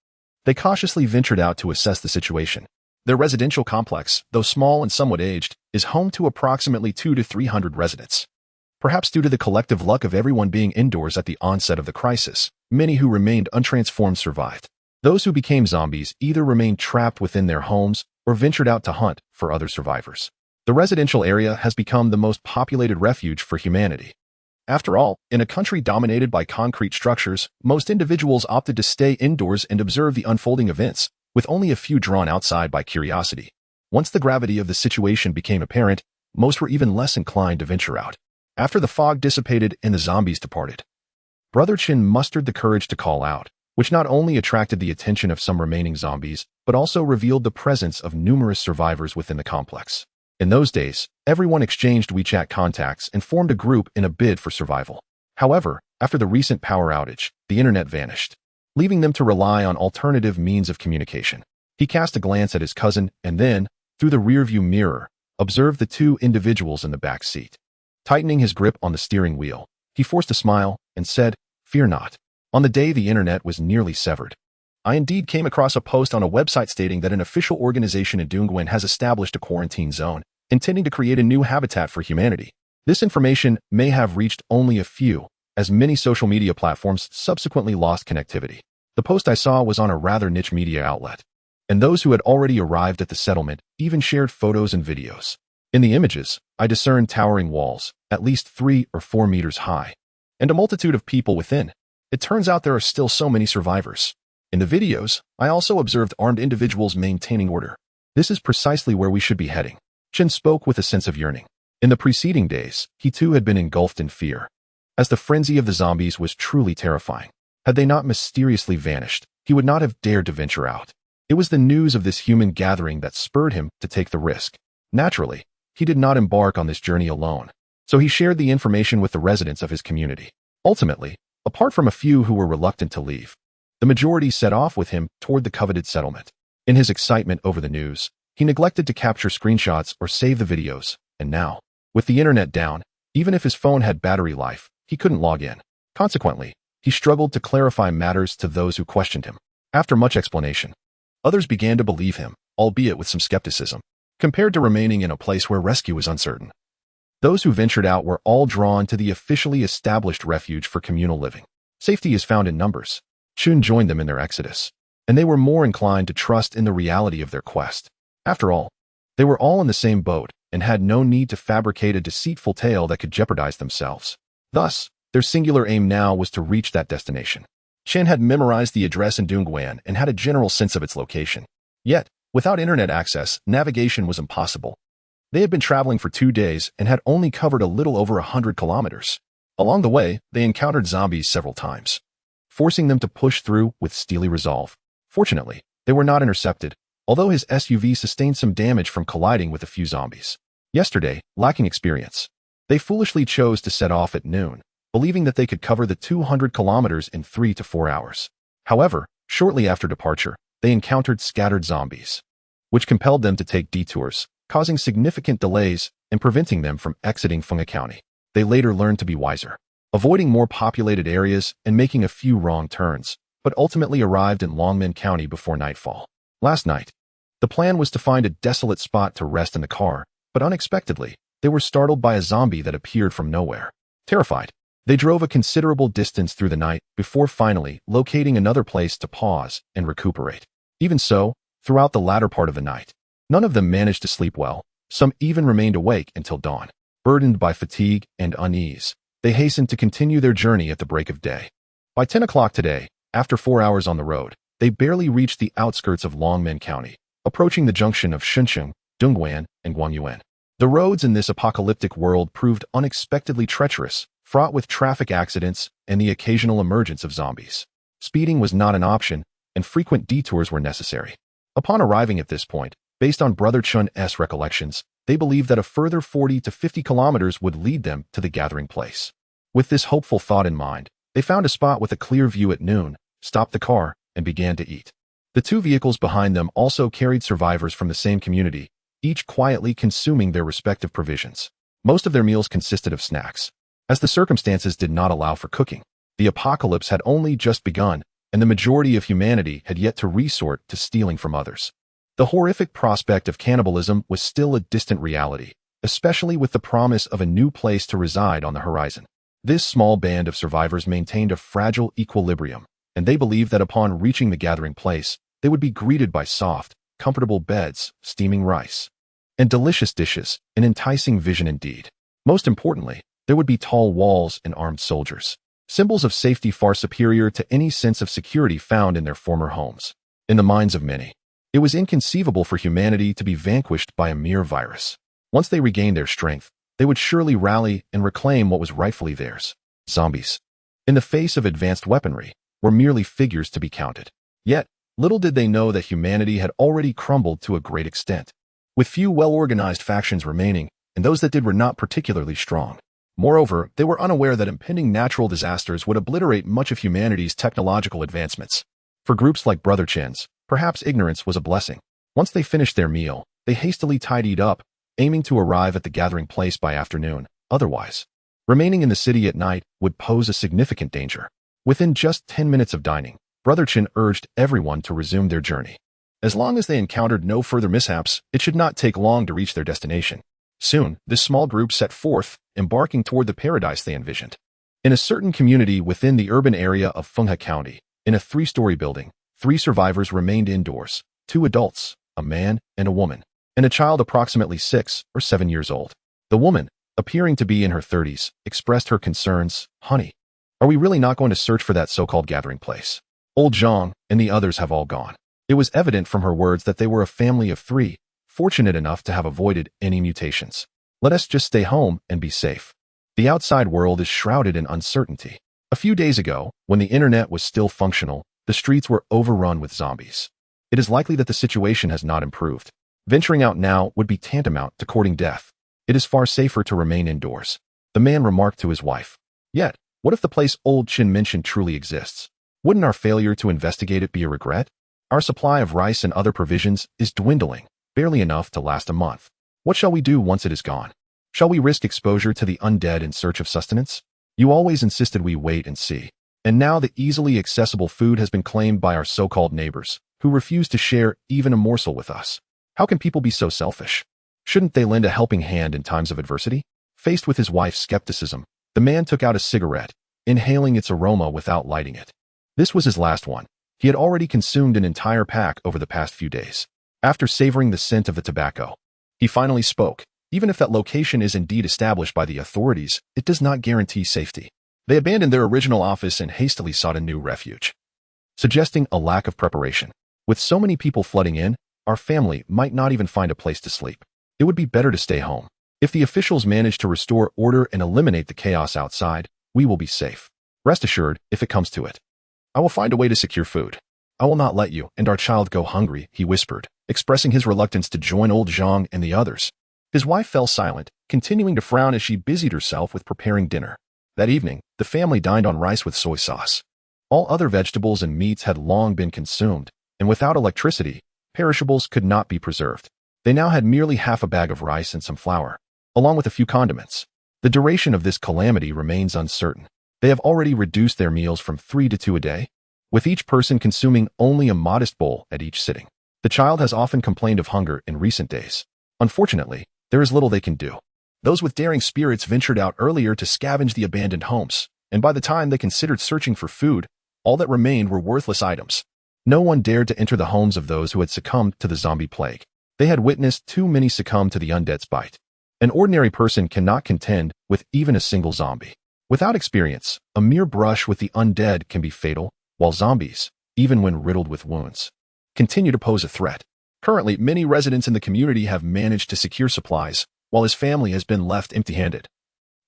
they cautiously ventured out to assess the situation. Their residential complex, though small and somewhat aged, is home to approximately 200 to 300 residents. Perhaps due to the collective luck of everyone being indoors at the onset of the crisis, many who remained untransformed survived. Those who became zombies either remained trapped within their homes or ventured out to hunt for other survivors. The residential area has become the most populated refuge for humanity. After all, in a country dominated by concrete structures, most individuals opted to stay indoors and observe the unfolding events, with only a few drawn outside by curiosity. Once the gravity of the situation became apparent, most were even less inclined to venture out. After the fog dissipated and the zombies departed, Brother Chin mustered the courage to call out, which not only attracted the attention of some remaining zombies, but also revealed the presence of numerous survivors within the complex. In those days, everyone exchanged WeChat contacts and formed a group in a bid for survival. However, after the recent power outage, the internet vanished, leaving them to rely on alternative means of communication. He cast a glance at his cousin and then, through the rearview mirror, observed the two individuals in the back seat. Tightening his grip on the steering wheel, he forced a smile and said, "Fear not." On the day the internet was nearly severed, I indeed came across a post on a website stating that an official organization in Dongguan has established a quarantine zone, intending to create a new habitat for humanity. This information may have reached only a few, as many social media platforms subsequently lost connectivity. The post I saw was on a rather niche media outlet, and those who had already arrived at the settlement even shared photos and videos. In the images, I discerned towering walls, at least 3 or 4 meters high, and a multitude of people within. It turns out there are still so many survivors. In the videos, I also observed armed individuals maintaining order. This is precisely where we should be heading. Chen spoke with a sense of yearning. In the preceding days, he too had been engulfed in fear, as the frenzy of the zombies was truly terrifying. Had they not mysteriously vanished, he would not have dared to venture out. It was the news of this human gathering that spurred him to take the risk. Naturally, he did not embark on this journey alone, so he shared the information with the residents of his community. Ultimately, apart from a few who were reluctant to leave, the majority set off with him toward the coveted settlement. In his excitement over the news, he neglected to capture screenshots or save the videos, and now, with the internet down, even if his phone had battery life, he couldn't log in. Consequently, he struggled to clarify matters to those who questioned him. After much explanation, others began to believe him, albeit with some skepticism, compared to remaining in a place where rescue was uncertain. Those who ventured out were all drawn to the officially established refuge for communal living. Safety is found in numbers. Chun joined them in their exodus, and they were more inclined to trust in the reality of their quest. After all, they were all in the same boat and had no need to fabricate a deceitful tale that could jeopardize themselves. Thus, their singular aim now was to reach that destination. Chen had memorized the address in Dongguan and had a general sense of its location. Yet, without internet access, navigation was impossible. They had been traveling for 2 days and had only covered a little over 100 kilometers. Along the way, they encountered zombies several times, forcing them to push through with steely resolve. Fortunately, they were not intercepted, although his SUV sustained some damage from colliding with a few zombies. Yesterday, lacking experience, they foolishly chose to set off at noon, believing that they could cover the 200 kilometers in 3 to 4 hours. However, shortly after departure, they encountered scattered zombies, which compelled them to take detours, causing significant delays and preventing them from exiting Funga County. They later learned to be wiser, avoiding more populated areas and making a few wrong turns, but ultimately arrived in Longmen County before nightfall. Last night, the plan was to find a desolate spot to rest in the car, but unexpectedly, they were startled by a zombie that appeared from nowhere. Terrified, they drove a considerable distance through the night before finally locating another place to pause and recuperate. Even so, throughout the latter part of the night, none of them managed to sleep well. Some even remained awake until dawn. Burdened by fatigue and unease, they hastened to continue their journey at the break of day. By 10 o'clock today, after 4 hours on the road, they barely reached the outskirts of Longmen County, approaching the junction of Shuncheng, Dongguan, and Guangyuan. The roads in this apocalyptic world proved unexpectedly treacherous, fraught with traffic accidents and the occasional emergence of zombies. Speeding was not an option, and frequent detours were necessary. Upon arriving at this point, based on Brother Chun's recollections, they believed that a further 40 to 50 kilometers would lead them to the gathering place. With this hopeful thought in mind, they found a spot with a clear view at noon, stopped the car, and began to eat. The 2 vehicles behind them also carried survivors from the same community, each quietly consuming their respective provisions. Most of their meals consisted of snacks, as the circumstances did not allow for cooking. The apocalypse had only just begun, and the majority of humanity had yet to resort to stealing from others. The horrific prospect of cannibalism was still a distant reality, especially with the promise of a new place to reside on the horizon. This small band of survivors maintained a fragile equilibrium, and they believed that upon reaching the gathering place, they would be greeted by soft, comfortable beds, steaming rice, and delicious dishes, an enticing vision indeed. Most importantly, there would be tall walls and armed soldiers, symbols of safety far superior to any sense of security found in their former homes. In the minds of many, it was inconceivable for humanity to be vanquished by a mere virus. Once they regained their strength, they would surely rally and reclaim what was rightfully theirs. Zombies, in the face of advanced weaponry, were merely figures to be counted. Yet, little did they know that humanity had already crumbled to a great extent, with few well-organized factions remaining, and those that did were not particularly strong. Moreover, they were unaware that impending natural disasters would obliterate much of humanity's technological advancements. For groups like Brother Chin's, perhaps ignorance was a blessing. Once they finished their meal, they hastily tidied up, aiming to arrive at the gathering place by afternoon. Otherwise, remaining in the city at night would pose a significant danger. Within just 10 minutes of dining, Brother Chin urged everyone to resume their journey. As long as they encountered no further mishaps, it should not take long to reach their destination. Soon, this small group set forth, embarking toward the paradise they envisioned. In a certain community within the urban area of Fenghe County, in a 3-story building, 3 survivors remained indoors, 2 adults, a man and a woman, and a child approximately 6 or 7 years old. The woman, appearing to be in her 30s, expressed her concerns. "Honey, are we really not going to search for that so-called gathering place? Old Zhang and the others have all gone." It was evident from her words that they were a family of 3, fortunate enough to have avoided any mutations. "Let us just stay home and be safe. The outside world is shrouded in uncertainty." A few days ago, when the internet was still functional, the streets were overrun with zombies. It is likely that the situation has not improved. Venturing out now would be tantamount to courting death. It is far safer to remain indoors, the man remarked to his wife. Yet, what if the place old Chin mentioned truly exists? Wouldn't our failure to investigate it be a regret? Our supply of rice and other provisions is dwindling, barely enough to last a month. What shall we do once it is gone? Shall we risk exposure to the undead in search of sustenance? You always insisted we wait and see. And now the easily accessible food has been claimed by our so-called neighbors, who refuse to share even a morsel with us. How can people be so selfish? Shouldn't they lend a helping hand in times of adversity? Faced with his wife's skepticism, the man took out a cigarette, inhaling its aroma without lighting it. This was his last one. He had already consumed an entire pack over the past few days. After savoring the scent of the tobacco, he finally spoke. Even if that location is indeed established by the authorities, it does not guarantee safety. They abandoned their original office and hastily sought a new refuge, suggesting a lack of preparation. With so many people flooding in, our family might not even find a place to sleep. It would be better to stay home. If the officials manage to restore order and eliminate the chaos outside, we will be safe. Rest assured, if it comes to it, I will find a way to secure food. I will not let you and our child go hungry, he whispered, expressing his reluctance to join old Zhang and the others. His wife fell silent, continuing to frown as she busied herself with preparing dinner. That evening, the family dined on rice with soy sauce. All other vegetables and meats had long been consumed, and without electricity, perishables could not be preserved. They now had merely half a bag of rice and some flour, along with a few condiments. The duration of this calamity remains uncertain. They have already reduced their meals from 3 to 2 a day, with each person consuming only a modest bowl at each sitting. The child has often complained of hunger in recent days. Unfortunately, there is little they can do. Those with daring spirits ventured out earlier to scavenge the abandoned homes, and by the time they considered searching for food, all that remained were worthless items. No one dared to enter the homes of those who had succumbed to the zombie plague. They had witnessed too many succumb to the undead's bite. An ordinary person cannot contend with even a single zombie. Without experience, a mere brush with the undead can be fatal, while zombies, even when riddled with wounds, continue to pose a threat. Currently, many residents in the community have managed to secure supplies, while his family has been left empty-handed.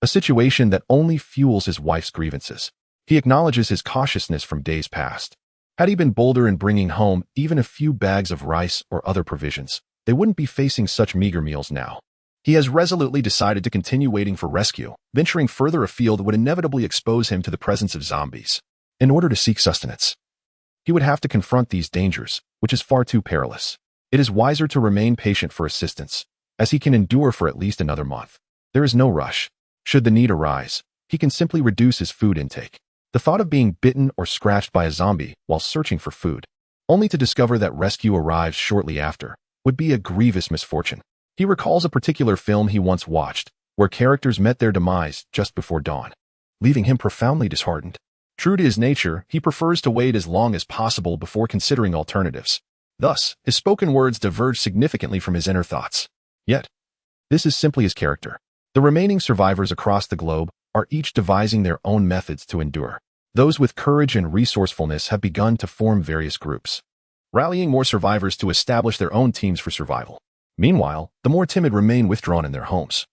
A situation that only fuels his wife's grievances. He acknowledges his cautiousness from days past. Had he been bolder in bringing home even a few bags of rice or other provisions, they wouldn't be facing such meager meals now. He has resolutely decided to continue waiting for rescue. Venturing further afield would inevitably expose him to the presence of zombies. In order to seek sustenance, he would have to confront these dangers, which is far too perilous. It is wiser to remain patient for assistance, as he can endure for at least another month. There is no rush. Should the need arise, he can simply reduce his food intake. The thought of being bitten or scratched by a zombie while searching for food, only to discover that rescue arrives shortly after, would be a grievous misfortune. He recalls a particular film he once watched, where characters met their demise just before dawn, leaving him profoundly disheartened. True to his nature, he prefers to wait as long as possible before considering alternatives. Thus, his spoken words diverge significantly from his inner thoughts. Yet, this is simply his character. The remaining survivors across the globe are each devising their own methods to endure. Those with courage and resourcefulness have begun to form various groups, rallying more survivors to establish their own teams for survival. Meanwhile, the more timid remain withdrawn in their homes,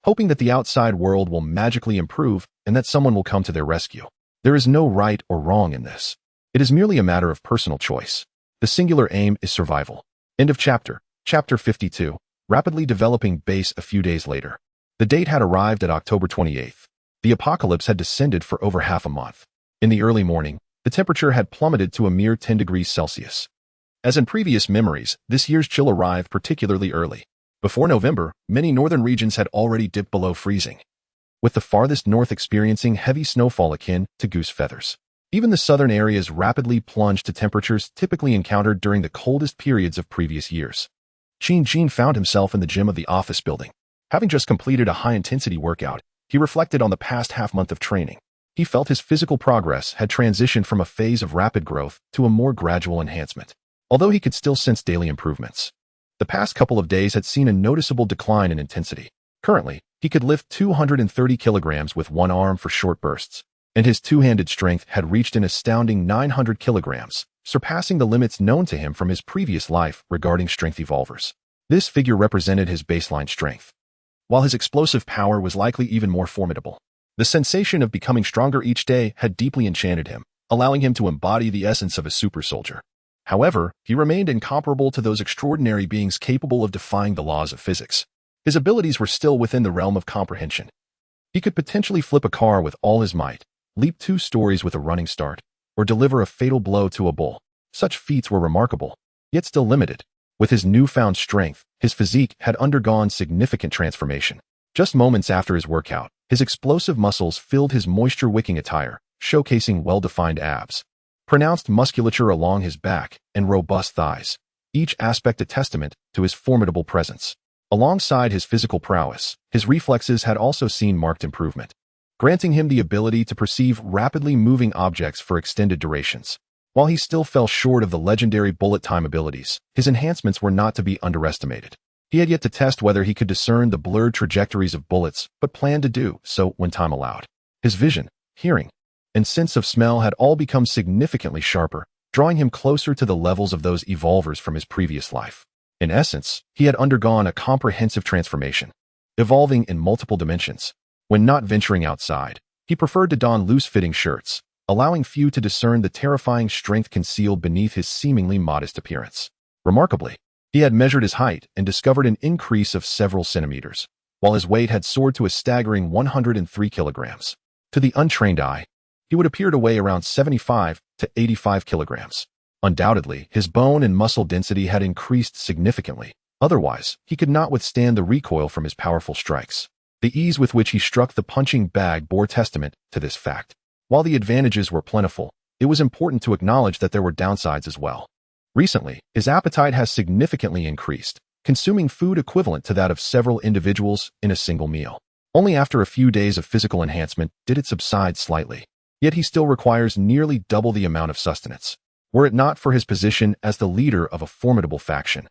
hoping that the outside world will magically improve and that someone will come to their rescue. There is no right or wrong in this. It is merely a matter of personal choice. The singular aim is survival. End of chapter. Chapter 52. Rapidly developing base. A few days later, the date had arrived at October 28th. The apocalypse had descended for over half a month. In the early morning, the temperature had plummeted to a mere 10 degrees Celsius. As in previous memories, this year's chill arrived particularly early. Before November, many northern regions had already dipped below freezing, with the farthest north experiencing heavy snowfall akin to goose feathers. Even the southern areas rapidly plunged to temperatures typically encountered during the coldest periods of previous years. Jean found himself in the gym of the office building. Having just completed a high-intensity workout, he reflected on the past half-month of training. He felt his physical progress had transitioned from a phase of rapid growth to a more gradual enhancement, although he could still sense daily improvements. The past couple of days had seen a noticeable decline in intensity. Currently, he could lift 230 kilograms with one arm for short bursts, and his two-handed strength had reached an astounding 900 kilograms, surpassing the limits known to him from his previous life regarding strength evolvers. This figure represented his baseline strength, while his explosive power was likely even more formidable. The sensation of becoming stronger each day had deeply enchanted him, allowing him to embody the essence of a super soldier. However, he remained incomparable to those extraordinary beings capable of defying the laws of physics. His abilities were still within the realm of comprehension. He could potentially flip a car with all his might, leap 2 stories with a running start, or deliver a fatal blow to a bull. Such feats were remarkable, yet still limited. With his newfound strength, his physique had undergone significant transformation. Just moments after his workout, his explosive muscles filled his moisture-wicking attire, showcasing well-defined abs, pronounced musculature along his back, and robust thighs, each aspect a testament to his formidable presence. Alongside his physical prowess, his reflexes had also seen marked improvement, granting him the ability to perceive rapidly moving objects for extended durations. While he still fell short of the legendary bullet time abilities, his enhancements were not to be underestimated. He had yet to test whether he could discern the blurred trajectories of bullets, but planned to do so when time allowed. His vision, hearing, and sense of smell had all become significantly sharper, drawing him closer to the levels of those evolvers from his previous life. In essence, he had undergone a comprehensive transformation, evolving in multiple dimensions. When not venturing outside, he preferred to don loose-fitting shirts, allowing few to discern the terrifying strength concealed beneath his seemingly modest appearance. Remarkably, he had measured his height and discovered an increase of several centimeters, while his weight had soared to a staggering 103 kilograms. To the untrained eye, he would appear to weigh around 75 to 85 kilograms. Undoubtedly, his bone and muscle density had increased significantly. Otherwise, he could not withstand the recoil from his powerful strikes. The ease with which he struck the punching bag bore testament to this fact. While the advantages were plentiful, it was important to acknowledge that there were downsides as well. Recently, his appetite has significantly increased, consuming food equivalent to that of several individuals in a single meal. Only after a few days of physical enhancement did it subside slightly. Yet he still requires nearly double the amount of sustenance. Were it not for his position as the leader of a formidable faction,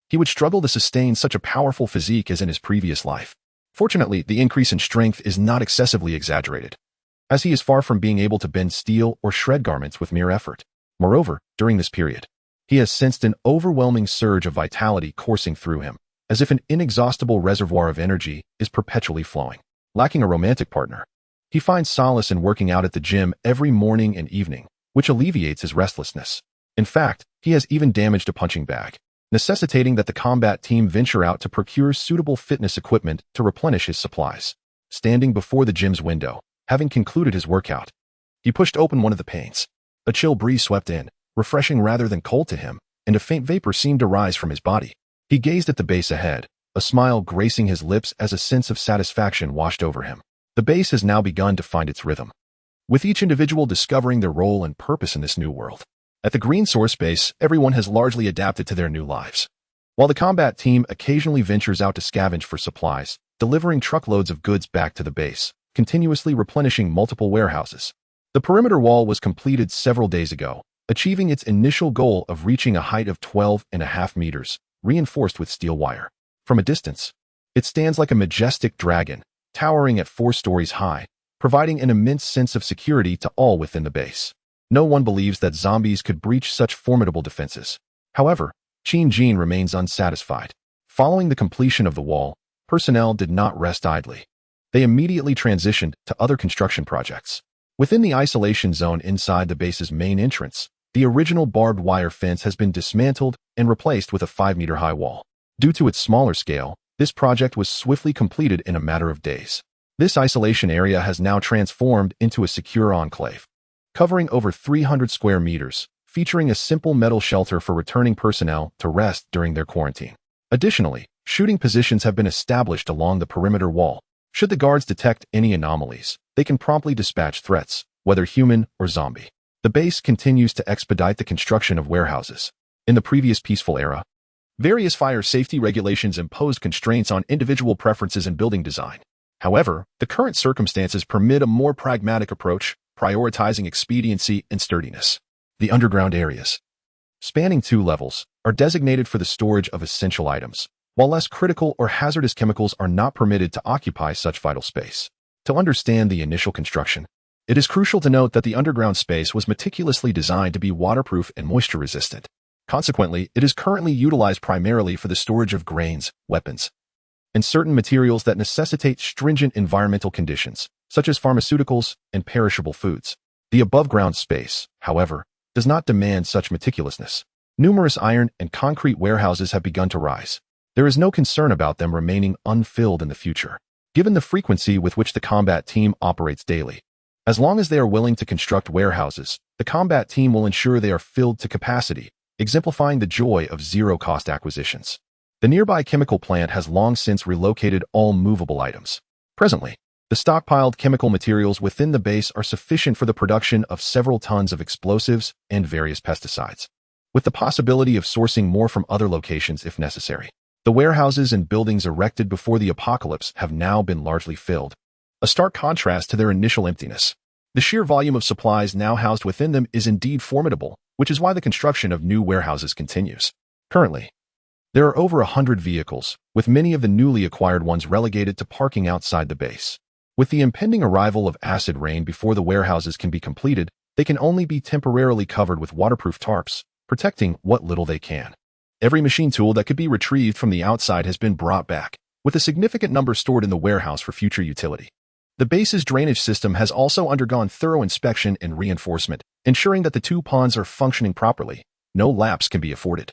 he would struggle to sustain such a powerful physique as in his previous life. Fortunately, the increase in strength is not excessively exaggerated, as he is far from being able to bend steel or shred garments with mere effort. Moreover, during this period, he has sensed an overwhelming surge of vitality coursing through him, as if an inexhaustible reservoir of energy is perpetually flowing. Lacking a romantic partner, he finds solace in working out at the gym every morning and evening, which alleviates his restlessness. In fact, he has even damaged a punching bag, necessitating that the combat team venture out to procure suitable fitness equipment to replenish his supplies. Standing before the gym's window, having concluded his workout, he pushed open one of the panes. A chill breeze swept in, refreshing rather than cold to him, and a faint vapor seemed to rise from his body. He gazed at the base ahead, a smile gracing his lips as a sense of satisfaction washed over him. The base has now begun to find its rhythm, with each individual discovering their role and purpose in this new world. At the Green Source base, everyone has largely adapted to their new lives. while the combat team occasionally ventures out to scavenge for supplies, delivering truckloads of goods back to the base, continuously replenishing multiple warehouses. The perimeter wall was completed several days ago, achieving its initial goal of reaching a height of 12.5 meters, reinforced with steel wire. From a distance, it stands like a majestic dragon, towering at 4 stories high, providing an immense sense of security to all within the base. No one believes that zombies could breach such formidable defenses. However, Qin Jin remains unsatisfied. Following the completion of the wall, personnel did not rest idly. They immediately transitioned to other construction projects. Within the isolation zone inside the base's main entrance, the original barbed wire fence has been dismantled and replaced with a 5-meter-high wall. Due to its smaller scale, this project was swiftly completed in a matter of days. This isolation area has now transformed into a secure enclave, covering over 300 square meters, featuring a simple metal shelter for returning personnel to rest during their quarantine. Additionally, shooting positions have been established along the perimeter wall. Should the guards detect any anomalies, they can promptly dispatch threats, whether human or zombie. The base continues to expedite the construction of warehouses. In the previous peaceful era, various fire safety regulations imposed constraints on individual preferences in building design. However, the current circumstances permit a more pragmatic approach, prioritizing expediency and sturdiness. The underground areas, spanning 2 levels, are designated for the storage of essential items, while less critical or hazardous chemicals are not permitted to occupy such vital space. To understand the initial construction, it is crucial to note that the underground space was meticulously designed to be waterproof and moisture-resistant. Consequently, it is currently utilized primarily for the storage of grains, weapons, and certain materials that necessitate stringent environmental conditions, such as pharmaceuticals and perishable foods. The above-ground space, however, does not demand such meticulousness. Numerous iron and concrete warehouses have begun to rise. There is no concern about them remaining unfilled in the future, given the frequency with which the combat team operates daily. As long as they are willing to construct warehouses, the combat team will ensure they are filled to capacity, exemplifying the joy of zero-cost acquisitions. The nearby chemical plant has long since relocated all movable items. Presently, the stockpiled chemical materials within the base are sufficient for the production of several tons of explosives and various pesticides, with the possibility of sourcing more from other locations if necessary. The warehouses and buildings erected before the apocalypse have now been largely filled, a stark contrast to their initial emptiness. The sheer volume of supplies now housed within them is indeed formidable, which is why the construction of new warehouses continues. Currently, there are over 100 vehicles, with many of the newly acquired ones relegated to parking outside the base. With the impending arrival of acid rain before the warehouses can be completed, they can only be temporarily covered with waterproof tarps, protecting what little they can. Every machine tool that could be retrieved from the outside has been brought back, with a significant number stored in the warehouse for future utility. The base's drainage system has also undergone thorough inspection and reinforcement, ensuring that the 2 ponds are functioning properly. No lapse can be afforded.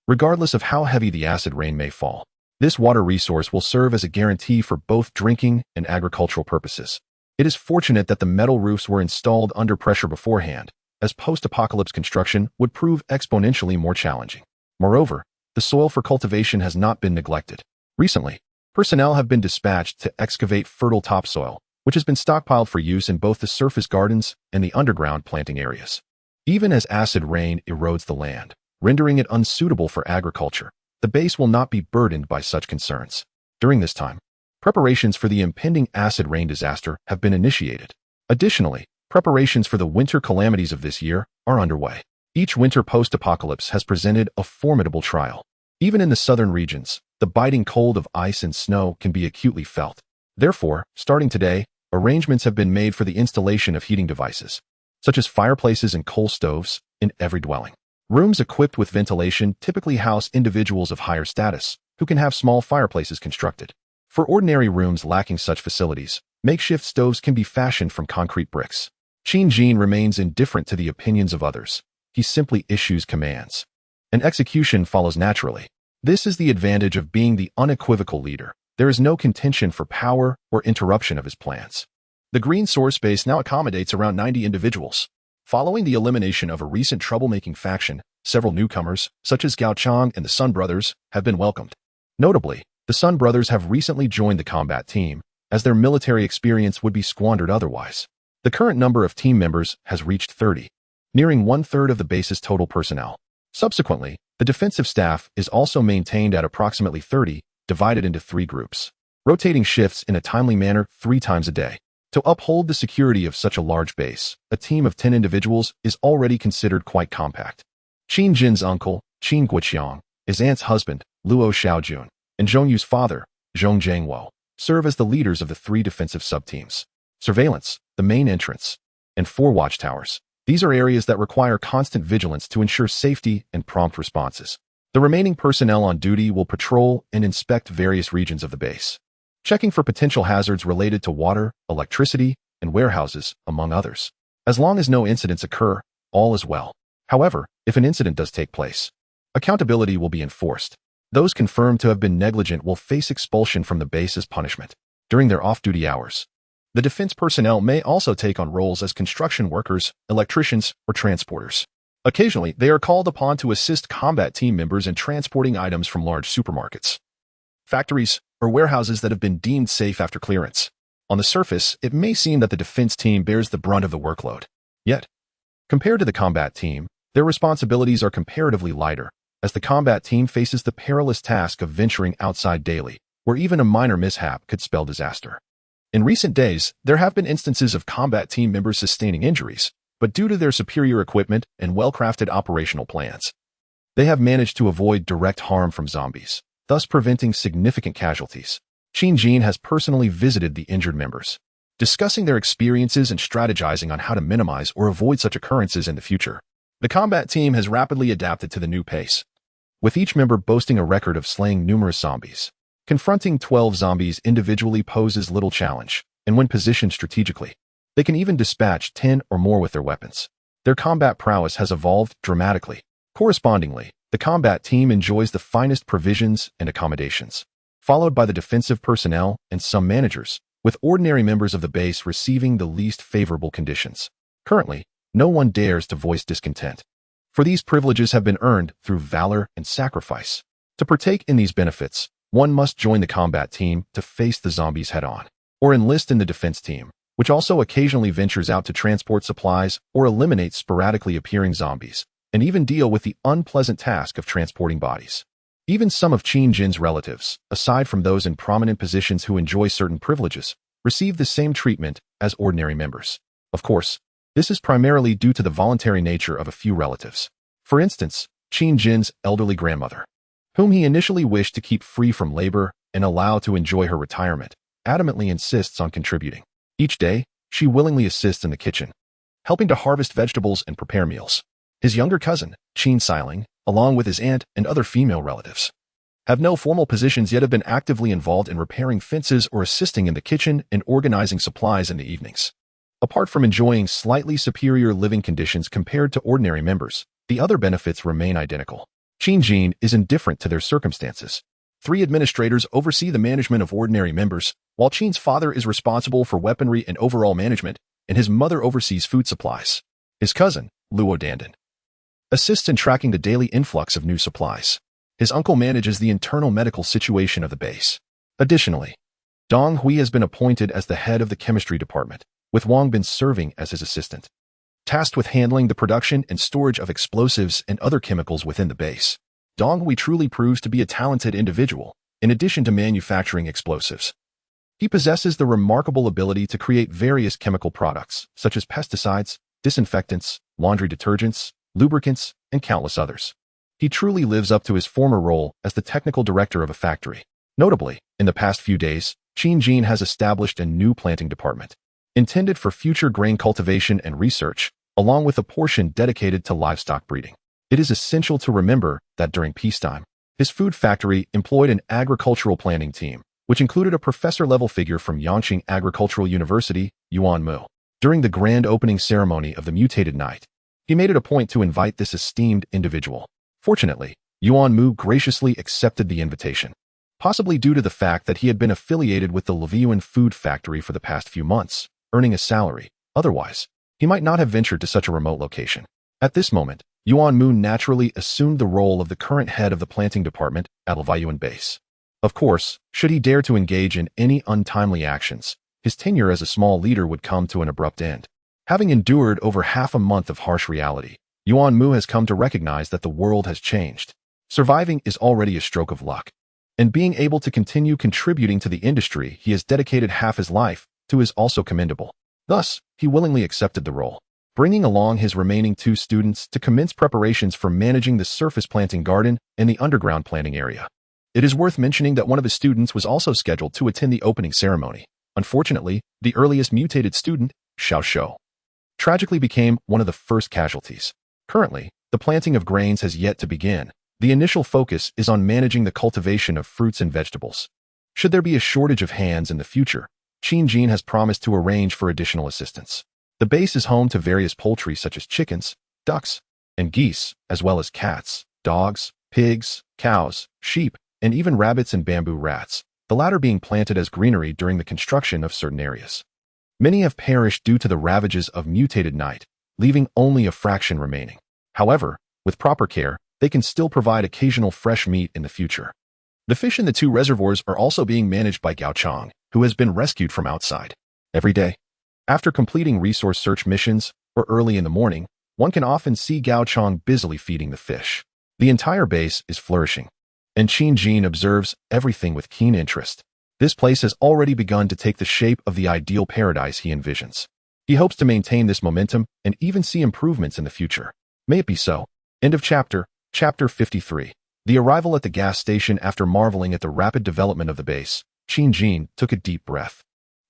Regardless of how heavy the acid rain may fall, this water resource will serve as a guarantee for both drinking and agricultural purposes. It is fortunate that the metal roofs were installed under pressure beforehand, as post-apocalypse construction would prove exponentially more challenging. Moreover, the soil for cultivation has not been neglected. Recently, personnel have been dispatched to excavate fertile topsoil, which has been stockpiled for use in both the surface gardens and the underground planting areas. Even as acid rain erodes the land, rendering it unsuitable for agriculture, the base will not be burdened by such concerns. During this time, preparations for the impending acid rain disaster have been initiated. Additionally, preparations for the winter calamities of this year are underway. Each winter post-apocalypse has presented a formidable trial. Even in the southern regions, the biting cold of ice and snow can be acutely felt. Therefore, starting today, arrangements have been made for the installation of heating devices, such as fireplaces and coal stoves, in every dwelling. Rooms equipped with ventilation typically house individuals of higher status, who can have small fireplaces constructed. For ordinary rooms lacking such facilities, makeshift stoves can be fashioned from concrete bricks. Qin Jin remains indifferent to the opinions of others. He simply issues commands, and execution follows naturally. This is the advantage of being the unequivocal leader. There is no contention for power or interruption of his plans. The green source base now accommodates around 90 individuals. Following the elimination of a recent troublemaking faction, several newcomers, such as Gao Chang and the Sun Brothers, have been welcomed. Notably, the Sun Brothers have recently joined the combat team, as their military experience would be squandered otherwise. The current number of team members has reached 30, nearing 1/3 of the base's total personnel. Subsequently, the defensive staff is also maintained at approximately 30, divided into 3 groups, rotating shifts in a timely manner 3 times a day. To uphold the security of such a large base, a team of 10 individuals is already considered quite compact. Qin Jin's uncle, Qin Guoqiang, his aunt's husband, Luo Xiaojun, and Zhongyu's father, Zhong Jiangwo, serve as the leaders of the 3 defensive subteams. Surveillance, the main entrance, and 4 watchtowers. These are areas that require constant vigilance to ensure safety and prompt responses. The remaining personnel on duty will patrol and inspect various regions of the base, checking for potential hazards related to water, electricity, and warehouses, among others. As long as no incidents occur, all is well. However, if an incident does take place, accountability will be enforced. Those confirmed to have been negligent will face expulsion from the base as punishment. During their off-duty hours, the defense personnel may also take on roles as construction workers, electricians, or transporters. Occasionally, they are called upon to assist combat team members in transporting items from large supermarkets, factories, or warehouses that have been deemed safe after clearance. On the surface, it may seem that the defense team bears the brunt of the workload. Yet, compared to the combat team, their responsibilities are comparatively lighter, as the combat team faces the perilous task of venturing outside daily, where even a minor mishap could spell disaster. In recent days, there have been instances of combat team members sustaining injuries, but due to their superior equipment and well-crafted operational plans, they have managed to avoid direct harm from zombies, thus preventing significant casualties. Qin Jin has personally visited the injured members, discussing their experiences and strategizing on how to minimize or avoid such occurrences in the future. The combat team has rapidly adapted to the new pace, with each member boasting a record of slaying numerous zombies. Confronting 12 zombies individually poses little challenge, and when positioned strategically, they can even dispatch 10 or more with their weapons. Their combat prowess has evolved dramatically. Correspondingly, the combat team enjoys the finest provisions and accommodations, followed by the defensive personnel and some managers, with ordinary members of the base receiving the least favorable conditions. Currently, no one dares to voice discontent, for these privileges have been earned through valor and sacrifice. To partake in these benefits, one must join the combat team to face the zombies head-on, or enlist in the defense team, which also occasionally ventures out to transport supplies or eliminate sporadically appearing zombies, and even deal with the unpleasant task of transporting bodies. Even some of Qin Jin's relatives, aside from those in prominent positions who enjoy certain privileges, receive the same treatment as ordinary members. Of course, this is primarily due to the voluntary nature of a few relatives. For instance, Qin Jin's elderly grandmother, whom he initially wished to keep free from labor and allow to enjoy her retirement, adamantly insists on contributing. Each day, she willingly assists in the kitchen, helping to harvest vegetables and prepare meals. His younger cousin, Qin Sailing, along with his aunt and other female relatives, have no formal positions yet have been actively involved in repairing fences or assisting in the kitchen and organizing supplies in the evenings. Apart from enjoying slightly superior living conditions compared to ordinary members, the other benefits remain identical. Qin Jin is indifferent to their circumstances. 3 administrators oversee the management of ordinary members, while Qin's father is responsible for weaponry and overall management, and his mother oversees food supplies. His cousin, Luo Dandan, assists in tracking the daily influx of new supplies. His uncle manages the internal medical situation of the base. Additionally, Dong Hui has been appointed as the head of the chemistry department, with Wang Bin serving as his assistant, tasked with handling the production and storage of explosives and other chemicals within the base. Dong Hui truly proves to be a talented individual, in addition to manufacturing explosives. He possesses the remarkable ability to create various chemical products, such as pesticides, disinfectants, laundry detergents, lubricants, and countless others. He truly lives up to his former role as the technical director of a factory. Notably, in the past few days, Qin Jin has established a new planting department, intended for future grain cultivation and research, along with a portion dedicated to livestock breeding. It is essential to remember that during peacetime, his food factory employed an agricultural planning team, which included a professor-level figure from Yangqing Agricultural University, Yuan Mu. During the grand opening ceremony of the mutated night, he made it a point to invite this esteemed individual. Fortunately, Yuan Mu graciously accepted the invitation, possibly due to the fact that he had been affiliated with the Leviuan food factory for the past few months, earning a salary. Otherwise, he might not have ventured to such a remote location. At this moment, Yuan Mu naturally assumed the role of the current head of the planting department at Leviuan base. Of course, should he dare to engage in any untimely actions, his tenure as a small leader would come to an abrupt end. Having endured over half a month of harsh reality, Yuan Mu has come to recognize that the world has changed. Surviving is already a stroke of luck, and being able to continue contributing to the industry he has dedicated half his life to is also commendable. Thus, he willingly accepted the role, bringing along his remaining 2 students to commence preparations for managing the surface planting garden and the underground planting area. It is worth mentioning that one of his students was also scheduled to attend the opening ceremony. Unfortunately, the earliest mutated student, Xiao Shou, tragically became one of the first casualties. Currently, the planting of grains has yet to begin. The initial focus is on managing the cultivation of fruits and vegetables. Should there be a shortage of hands in the future, Qin Jin has promised to arrange for additional assistance. The base is home to various poultry such as chickens, ducks, and geese, as well as cats, dogs, pigs, cows, sheep, and even rabbits and bamboo rats, the latter being planted as greenery during the construction of certain areas. Many have perished due to the ravages of mutated night, leaving only a fraction remaining. However, with proper care, they can still provide occasional fresh meat in the future. The fish in the 2 reservoirs are also being managed by Gao Chang, who has been rescued from outside. Every day, after completing resource search missions, or early in the morning, one can often see Gao Chang busily feeding the fish. The entire base is flourishing, and Qin Jin observes everything with keen interest. This place has already begun to take the shape of the ideal paradise he envisions. He hopes to maintain this momentum and even see improvements in the future. May it be so. End of chapter. Chapter 53. The arrival at the gas station. After marveling at the rapid development of the base, Qin Jin took a deep breath,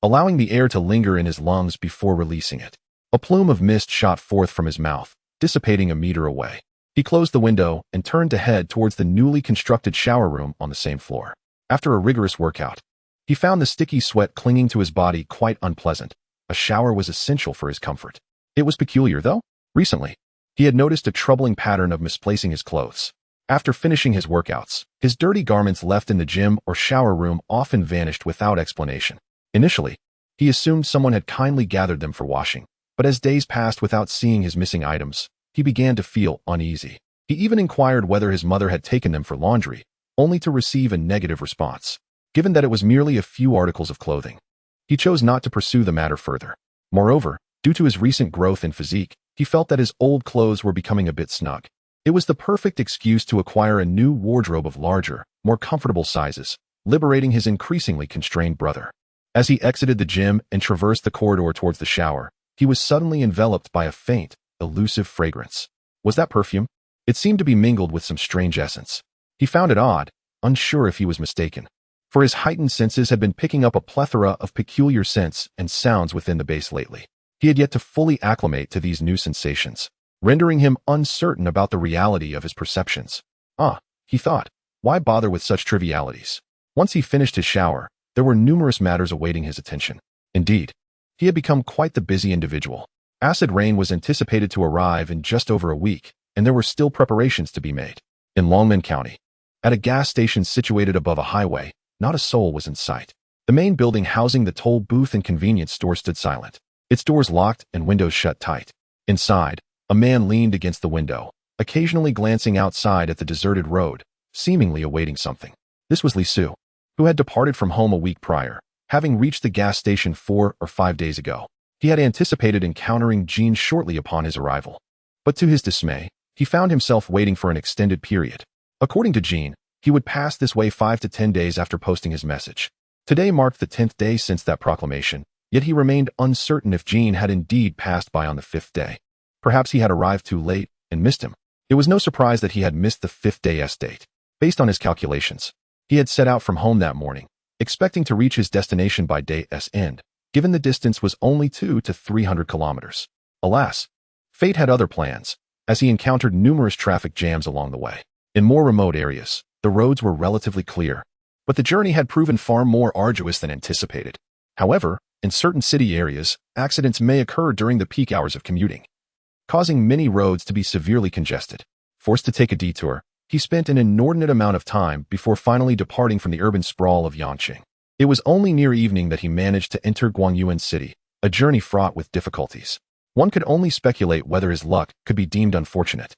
allowing the air to linger in his lungs before releasing it. A plume of mist shot forth from his mouth, dissipating a meter away. He closed the window and turned to head towards the newly constructed shower room on the same floor. After a rigorous workout, he found the sticky sweat clinging to his body quite unpleasant. A shower was essential for his comfort. It was peculiar, though. Recently, he had noticed a troubling pattern of misplacing his clothes. After finishing his workouts, his dirty garments left in the gym or shower room often vanished without explanation. Initially, he assumed someone had kindly gathered them for washing, but as days passed without seeing his missing items, he began to feel uneasy. He even inquired whether his mother had taken them for laundry, only to receive a negative response. Given that it was merely a few articles of clothing, he chose not to pursue the matter further. Moreover, due to his recent growth in physique, he felt that his old clothes were becoming a bit snug. It was the perfect excuse to acquire a new wardrobe of larger, more comfortable sizes, liberating his increasingly constrained brother. As he exited the gym and traversed the corridor towards the shower, he was suddenly enveloped by a faint, elusive fragrance. Was that perfume? It seemed to be mingled with some strange essence. He found it odd, unsure if he was mistaken, for his heightened senses had been picking up a plethora of peculiar scents and sounds within the base lately. He had yet to fully acclimate to these new sensations, rendering him uncertain about the reality of his perceptions. He thought, why bother with such trivialities? Once he finished his shower, there were numerous matters awaiting his attention. Indeed, he had become quite the busy individual. Acid rain was anticipated to arrive in just over a week, and there were still preparations to be made. In Longmen County, at a gas station situated above a highway, not a soul was in sight. The main building housing the toll booth and convenience store stood silent, its doors locked and windows shut tight. Inside, a man leaned against the window, occasionally glancing outside at the deserted road, seemingly awaiting something. This was Li Su, who had departed from home a week prior, having reached the gas station 4 or 5 days ago. He had anticipated encountering Jean shortly upon his arrival, but to his dismay, he found himself waiting for an extended period. According to Jean, he would pass this way 5 to 10 days after posting his message. Today marked the 10th day since that proclamation, yet he remained uncertain if Jean had indeed passed by on the 5th day. Perhaps he had arrived too late and missed him. It was no surprise that he had missed the 5th day's date. Based on his calculations, he had set out from home that morning, expecting to reach his destination by day's end, given the distance was only 200 to 300 kilometers. Alas, fate had other plans, as he encountered numerous traffic jams along the way. In more remote areas, the roads were relatively clear, but the journey had proven far more arduous than anticipated. However, in certain city areas, accidents may occur during the peak hours of commuting, causing many roads to be severely congested. Forced to take a detour, he spent an inordinate amount of time before finally departing from the urban sprawl of Yangqing. It was only near evening that he managed to enter Guangyuan City, a journey fraught with difficulties. One could only speculate whether his luck could be deemed unfortunate.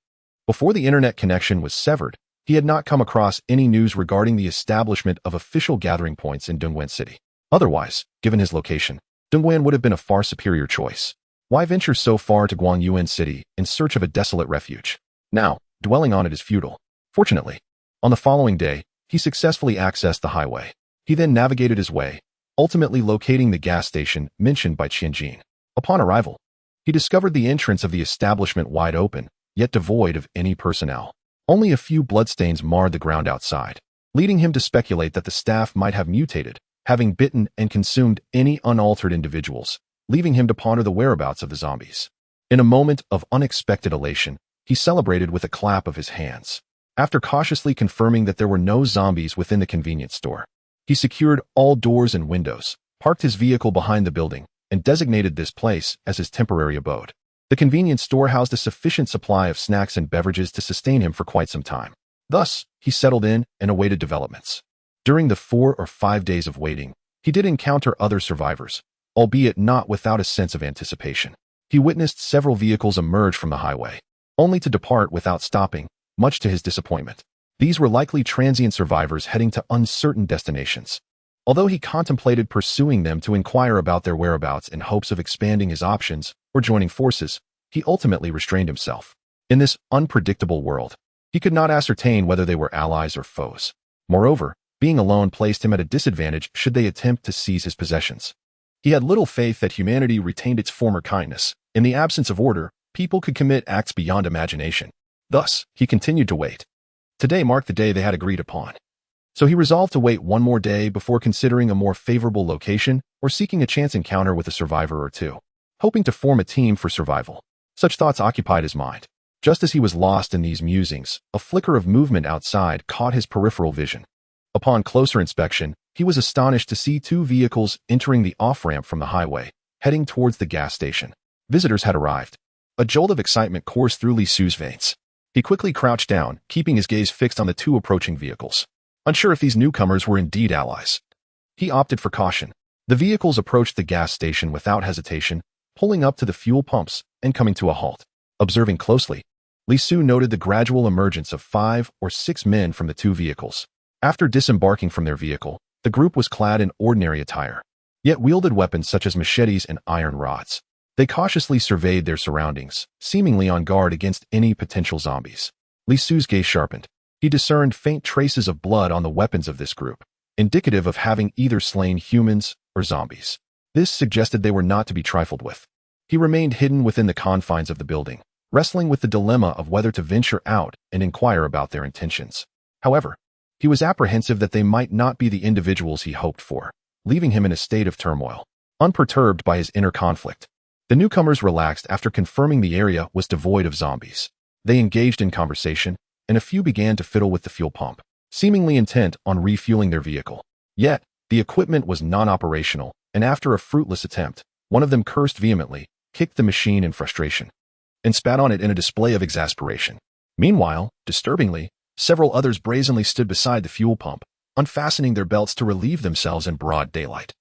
Before the internet connection was severed, he had not come across any news regarding the establishment of official gathering points in Dongguan City. Otherwise, given his location, Dongguan would have been a far superior choice. Why venture so far to Guangyuan City in search of a desolate refuge? Now, dwelling on it is futile. Fortunately, on the following day, he successfully accessed the highway. He then navigated his way, ultimately locating the gas station mentioned by Qianjin. Upon arrival, he discovered the entrance of the establishment wide open, yet devoid of any personnel. Only a few bloodstains marred the ground outside, leading him to speculate that the staff might have mutated, having bitten and consumed any unaltered individuals, leaving him to ponder the whereabouts of the zombies. In a moment of unexpected elation, he celebrated with a clap of his hands. After cautiously confirming that there were no zombies within the convenience store, he secured all doors and windows, parked his vehicle behind the building, and designated this place as his temporary abode. The convenience store housed a sufficient supply of snacks and beverages to sustain him for quite some time. Thus, he settled in and awaited developments. During the 4 or 5 days of waiting, he did encounter other survivors, albeit not without a sense of anticipation. He witnessed several vehicles emerge from the highway, only to depart without stopping, much to his disappointment. These were likely transient survivors heading to uncertain destinations. Although he contemplated pursuing them to inquire about their whereabouts in hopes of expanding his options or joining forces, he ultimately restrained himself. In this unpredictable world, he could not ascertain whether they were allies or foes. Moreover, being alone placed him at a disadvantage should they attempt to seize his possessions. He had little faith that humanity retained its former kindness. In the absence of order, people could commit acts beyond imagination. Thus, he continued to wait. Today marked the day they had agreed upon. So he resolved to wait one more day before considering a more favorable location or seeking a chance encounter with a survivor or two, hoping to form a team for survival. Such thoughts occupied his mind. Just as he was lost in these musings, a flicker of movement outside caught his peripheral vision. Upon closer inspection, he was astonished to see 2 vehicles entering the off-ramp from the highway, heading towards the gas station. Visitors had arrived. A jolt of excitement coursed through Li Su's veins. He quickly crouched down, keeping his gaze fixed on the 2 approaching vehicles. Unsure if these newcomers were indeed allies, he opted for caution. The vehicles approached the gas station without hesitation, pulling up to the fuel pumps and coming to a halt. Observing closely, Li Su noted the gradual emergence of 5 or 6 men from the 2 vehicles. After disembarking from their vehicle, the group was clad in ordinary attire, yet wielded weapons such as machetes and iron rods. They cautiously surveyed their surroundings, seemingly on guard against any potential zombies. Li Su's gaze sharpened. He discerned faint traces of blood on the weapons of this group, indicative of having either slain humans or zombies. This suggested they were not to be trifled with. He remained hidden within the confines of the building, wrestling with the dilemma of whether to venture out and inquire about their intentions. However, he was apprehensive that they might not be the individuals he hoped for, leaving him in a state of turmoil. Unperturbed by his inner conflict, the newcomers relaxed after confirming the area was devoid of zombies. They engaged in conversation, and a few began to fiddle with the fuel pump, seemingly intent on refueling their vehicle. Yet, the equipment was non-operational, and after a fruitless attempt, one of them cursed vehemently, kicked the machine in frustration, and spat on it in a display of exasperation. Meanwhile, disturbingly, several others brazenly stood beside the fuel pump, unfastening their belts to relieve themselves in broad daylight.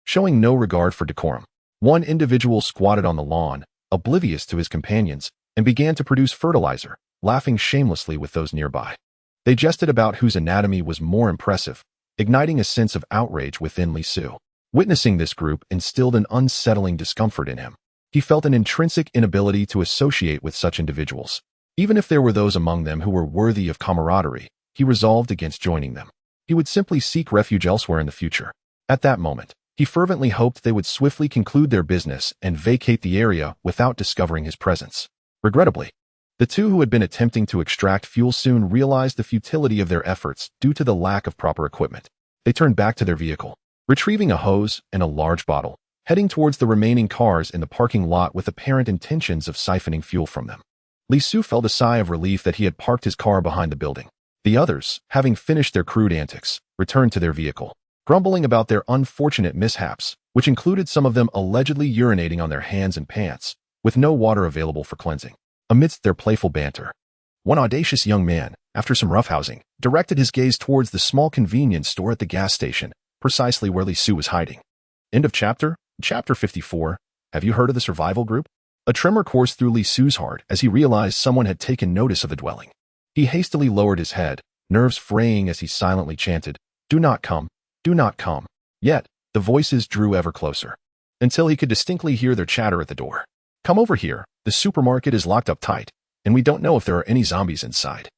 Showing no regard for decorum, one individual squatted on the lawn, oblivious to his companions, and began to produce fertilizer, laughing shamelessly with those nearby. They jested about whose anatomy was more impressive, igniting a sense of outrage within Li Su. Witnessing this group instilled an unsettling discomfort in him. He felt an intrinsic inability to associate with such individuals. Even if there were those among them who were worthy of camaraderie, he resolved against joining them. He would simply seek refuge elsewhere in the future. At that moment, he fervently hoped they would swiftly conclude their business and vacate the area without discovering his presence. Regrettably, the 2 who had been attempting to extract fuel soon realized the futility of their efforts due to the lack of proper equipment. They turned back to their vehicle, retrieving a hose and a large bottle, heading towards the remaining cars in the parking lot with apparent intentions of siphoning fuel from them. Li Su felt a sigh of relief that he had parked his car behind the building. The others, having finished their crude antics, returned to their vehicle, grumbling about their unfortunate mishaps, which included some of them allegedly urinating on their hands and pants, with no water available for cleansing. Amidst their playful banter, one audacious young man, after some roughhousing, directed his gaze towards the small convenience store at the gas station, precisely where Li Su was hiding. End of chapter. Chapter 54. Have you heard of the survival group? A tremor coursed through Li Su's heart as he realized someone had taken notice of the dwelling. He hastily lowered his head, nerves fraying as he silently chanted, "Do not come, do not come." Yet, the voices drew ever closer, until he could distinctly hear their chatter at the door. Come over here. The supermarket is locked up tight, and we don't know if there are any zombies inside.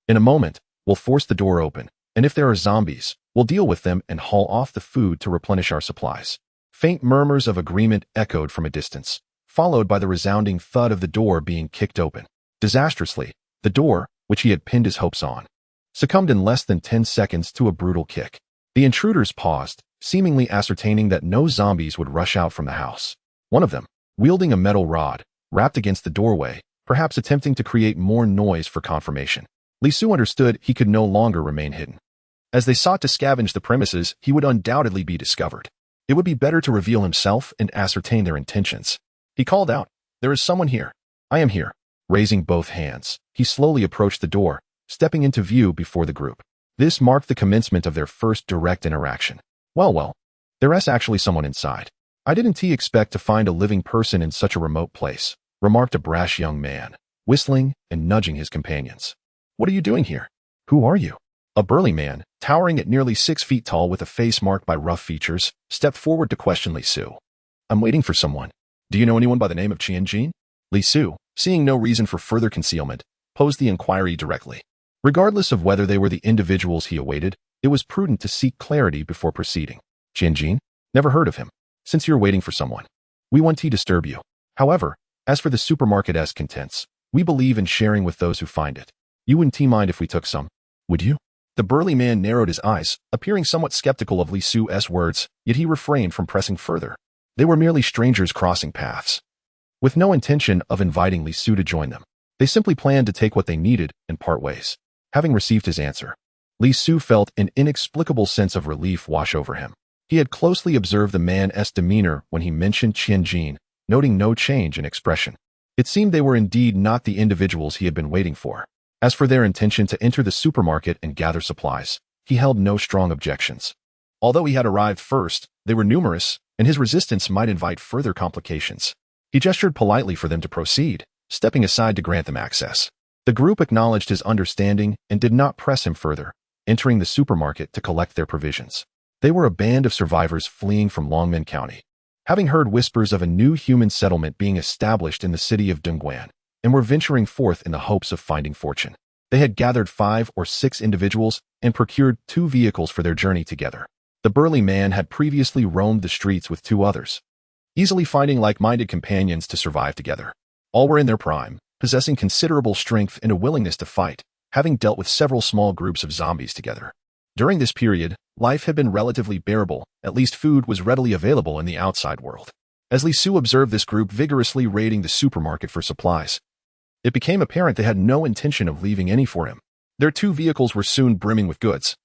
In a moment, we'll force the door open, and if there are zombies, we'll deal with them and haul off the food to replenish our supplies. Faint murmurs of agreement echoed from a distance, followed by the resounding thud of the door being kicked open. Disastrously, the door, which he had pinned his hopes on, succumbed in less than 10 seconds to a brutal kick. The intruders paused, seemingly ascertaining that no zombies would rush out from the house. One of them, wielding a metal rod, rapped against the doorway, perhaps attempting to create more noise for confirmation. Li Su understood he could no longer remain hidden. As they sought to scavenge the premises, he would undoubtedly be discovered. It would be better to reveal himself and ascertain their intentions. He called out, "There is someone here. I am here." Raising both hands, he slowly approached the door, stepping into view before the group. This marked the commencement of their first direct interaction. Well, there's actually someone inside. I didn't expect to find a living person in such a remote place, remarked a brash young man, whistling and nudging his companions. What are you doing here? Who are you? A burly man, towering at nearly 6 feet tall with a face marked by rough features, stepped forward to question Li Su. I'm waiting for someone. Do you know anyone by the name of Qianjin? Li Su, seeing no reason for further concealment, posed the inquiry directly. Regardless of whether they were the individuals he awaited, it was prudent to seek clarity before proceeding. Qianjin? Never heard of him. Since you're waiting for someone, we won't disturb you. However, as for the supermarket's contents, we believe in sharing with those who find it. You wouldn't mind if we took some, would you? The burly man narrowed his eyes, appearing somewhat skeptical of Li Su's words, yet he refrained from pressing further. They were merely strangers crossing paths. With no intention of inviting Li Su to join them, they simply planned to take what they needed and part ways. Having received his answer, Li Su felt an inexplicable sense of relief wash over him. He had closely observed the man's demeanor when he mentioned Qianjin, noting no change in expression. It seemed they were indeed not the individuals he had been waiting for. As for their intention to enter the supermarket and gather supplies, he held no strong objections. Although he had arrived first, they were numerous, and his resistance might invite further complications. He gestured politely for them to proceed, stepping aside to grant them access. The group acknowledged his understanding and did not press him further, entering the supermarket to collect their provisions. They were a band of survivors fleeing from Longmen County, having heard whispers of a new human settlement being established in the city of Dongguan, and were venturing forth in the hopes of finding fortune. They had gathered 5 or 6 individuals and procured 2 vehicles for their journey together. The burly man had previously roamed the streets with 2 others, easily finding like-minded companions to survive together. All were in their prime, possessing considerable strength and a willingness to fight, having dealt with several small groups of zombies together. During this period, life had been relatively bearable, at least food was readily available in the outside world. As Li Su observed this group vigorously raiding the supermarket for supplies, it became apparent they had no intention of leaving any for him. Their 2 vehicles were soon brimming with goods,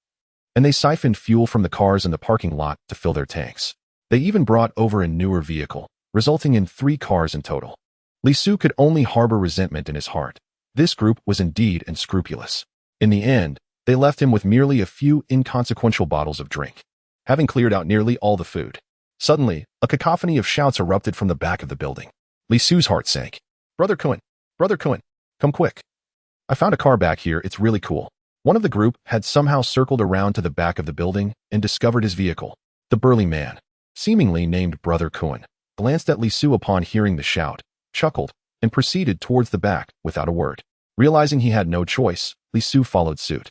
and they siphoned fuel from the cars in the parking lot to fill their tanks. They even brought over a newer vehicle, resulting in 3 cars in total. Li Su could only harbor resentment in his heart. This group was indeed unscrupulous. In the end, they left him with merely a few inconsequential bottles of drink, having cleared out nearly all the food. Suddenly, a cacophony of shouts erupted from the back of the building. Li Su's heart sank. Brother Kun, come quick. I found a car back here, it's really cool." One of the group had somehow circled around to the back of the building and discovered his vehicle. The burly man, seemingly named Brother Kun, glanced at Li Su upon hearing the shout, chuckled, and proceeded towards the back without a word. Realizing he had no choice, Li Su followed suit.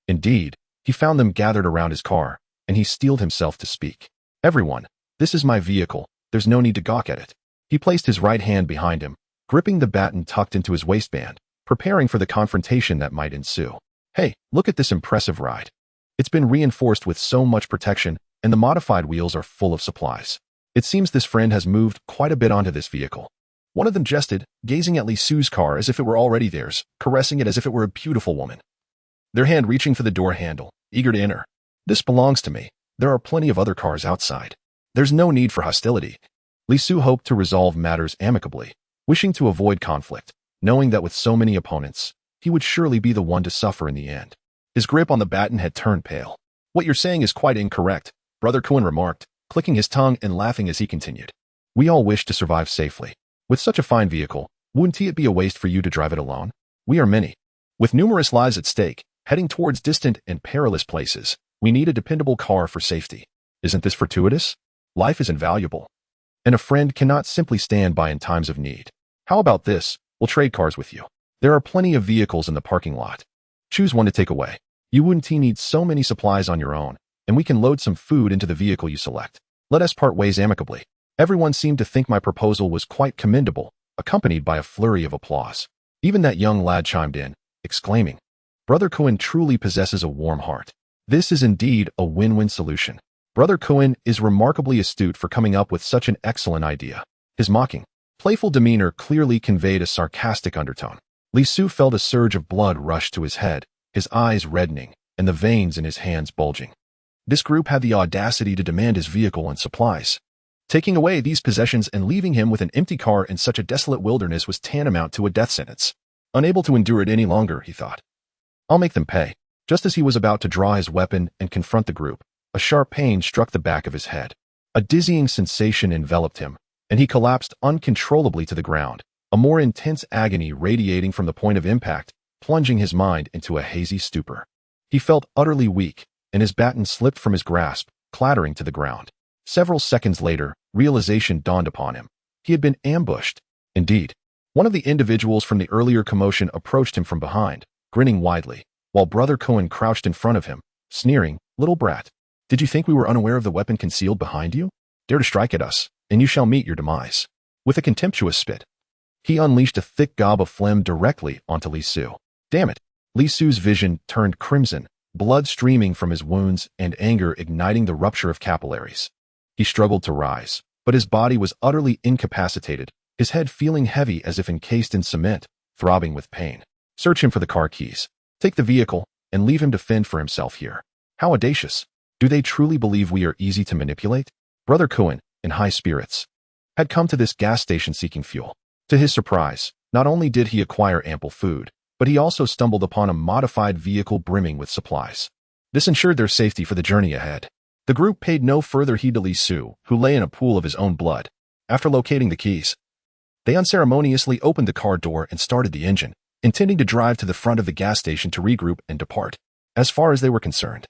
Indeed, he found them gathered around his car, and he steeled himself to speak. "Everyone, this is my vehicle, there's no need to gawk at it." He placed his right hand behind him, gripping the baton tucked into his waistband, preparing for the confrontation that might ensue. "Hey, look at this impressive ride. It's been reinforced with so much protection, and the modified wheels are full of supplies. It seems this friend has moved quite a bit onto this vehicle." One of them jested, gazing at Li Su's car as if it were already theirs, caressing it as if it were a beautiful woman, their hand reaching for the door handle, eager to enter. "This belongs to me. There are plenty of other cars outside. There's no need for hostility." Li Su hoped to resolve matters amicably, wishing to avoid conflict, knowing that with so many opponents, he would surely be the one to suffer in the end. His grip on the baton had turned pale. "What you're saying is quite incorrect," Brother Kun remarked, clicking his tongue and laughing as he continued. "We all wish to survive safely. With such a fine vehicle, wouldn't it be a waste for you to drive it alone? We are many, with numerous lives at stake, heading towards distant and perilous places. We need a dependable car for safety. Isn't this fortuitous? Life is invaluable, and a friend cannot simply stand by in times of need." How about this? We'll trade cars with you. There are plenty of vehicles in the parking lot. Choose one to take away. You wouldn't need so many supplies on your own, and we can load some food into the vehicle you select. Let us part ways amicably. Everyone seemed to think my proposal was quite commendable, accompanied by a flurry of applause. Even that young lad chimed in, exclaiming, Brother Cohen truly possesses a warm heart. This is indeed a win-win solution. Brother Cohen is remarkably astute for coming up with such an excellent idea. His mocking, playful demeanor clearly conveyed a sarcastic undertone. Li Su felt a surge of blood rush to his head, his eyes reddening, and the veins in his hands bulging. This group had the audacity to demand his vehicle and supplies. Taking away these possessions and leaving him with an empty car in such a desolate wilderness was tantamount to a death sentence. Unable to endure it any longer, he thought. I'll make them pay. Just as he was about to draw his weapon and confront the group, a sharp pain struck the back of his head. A dizzying sensation enveloped him, and he collapsed uncontrollably to the ground, a more intense agony radiating from the point of impact, plunging his mind into a hazy stupor. He felt utterly weak, and his baton slipped from his grasp, clattering to the ground. Several seconds later, realization dawned upon him. He had been ambushed. Indeed, one of the individuals from the earlier commotion approached him from behind, grinning widely, while Brother Cohen crouched in front of him, sneering, "Little brat, did you think we were unaware of the weapon concealed behind you? Dare to strike at us, and you shall meet your demise." With a contemptuous spit, he unleashed a thick gob of phlegm directly onto Li Su. Damn it! Li Su's vision turned crimson, blood streaming from his wounds and anger igniting the rupture of capillaries. He struggled to rise, but his body was utterly incapacitated, his head feeling heavy as if encased in cement, throbbing with pain. Search him for the car keys. Take the vehicle, and leave him to fend for himself here. How audacious! Do they truly believe we are easy to manipulate? Brother Cohen, in high spirits, had come to this gas station seeking fuel. To his surprise, not only did he acquire ample food, but he also stumbled upon a modified vehicle brimming with supplies. This ensured their safety for the journey ahead. The group paid no further heed to Li Su, who lay in a pool of his own blood. After locating the keys, they unceremoniously opened the car door and started the engine, intending to drive to the front of the gas station to regroup and depart. As far as they were concerned,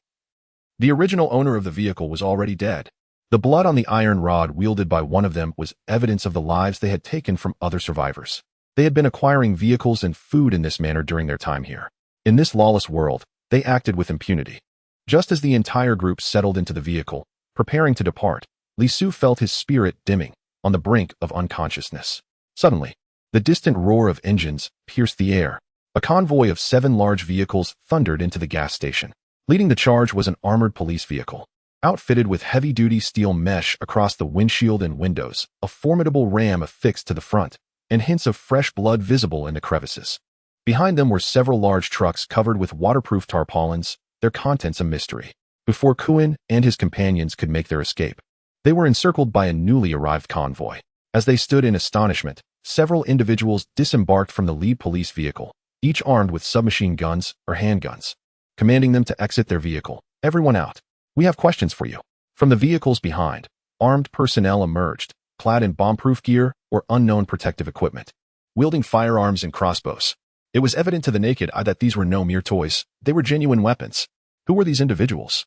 the original owner of the vehicle was already dead. The blood on the iron rod wielded by one of them was evidence of the lives they had taken from other survivors. They had been acquiring vehicles and food in this manner during their time here. In this lawless world, they acted with impunity. Just as the entire group settled into the vehicle, preparing to depart, Li Su felt his spirit dimming, on the brink of unconsciousness. Suddenly, the distant roar of engines pierced the air. A convoy of 7 large vehicles thundered into the gas station. Leading the charge was an armored police vehicle. Outfitted with heavy-duty steel mesh across the windshield and windows, a formidable ram affixed to the front, and hints of fresh blood visible in the crevices. Behind them were several large trucks covered with waterproof tarpaulins, their contents a mystery. Before Cohen and his companions could make their escape, they were encircled by a newly arrived convoy. As they stood in astonishment, several individuals disembarked from the lead police vehicle, each armed with submachine guns or handguns, commanding them to exit their vehicle. "Everyone out. We have questions for you." From the vehicles behind, armed personnel emerged, clad in bomb-proof gear or unknown protective equipment, wielding firearms and crossbows. It was evident to the naked eye that these were no mere toys, they were genuine weapons. Who were these individuals?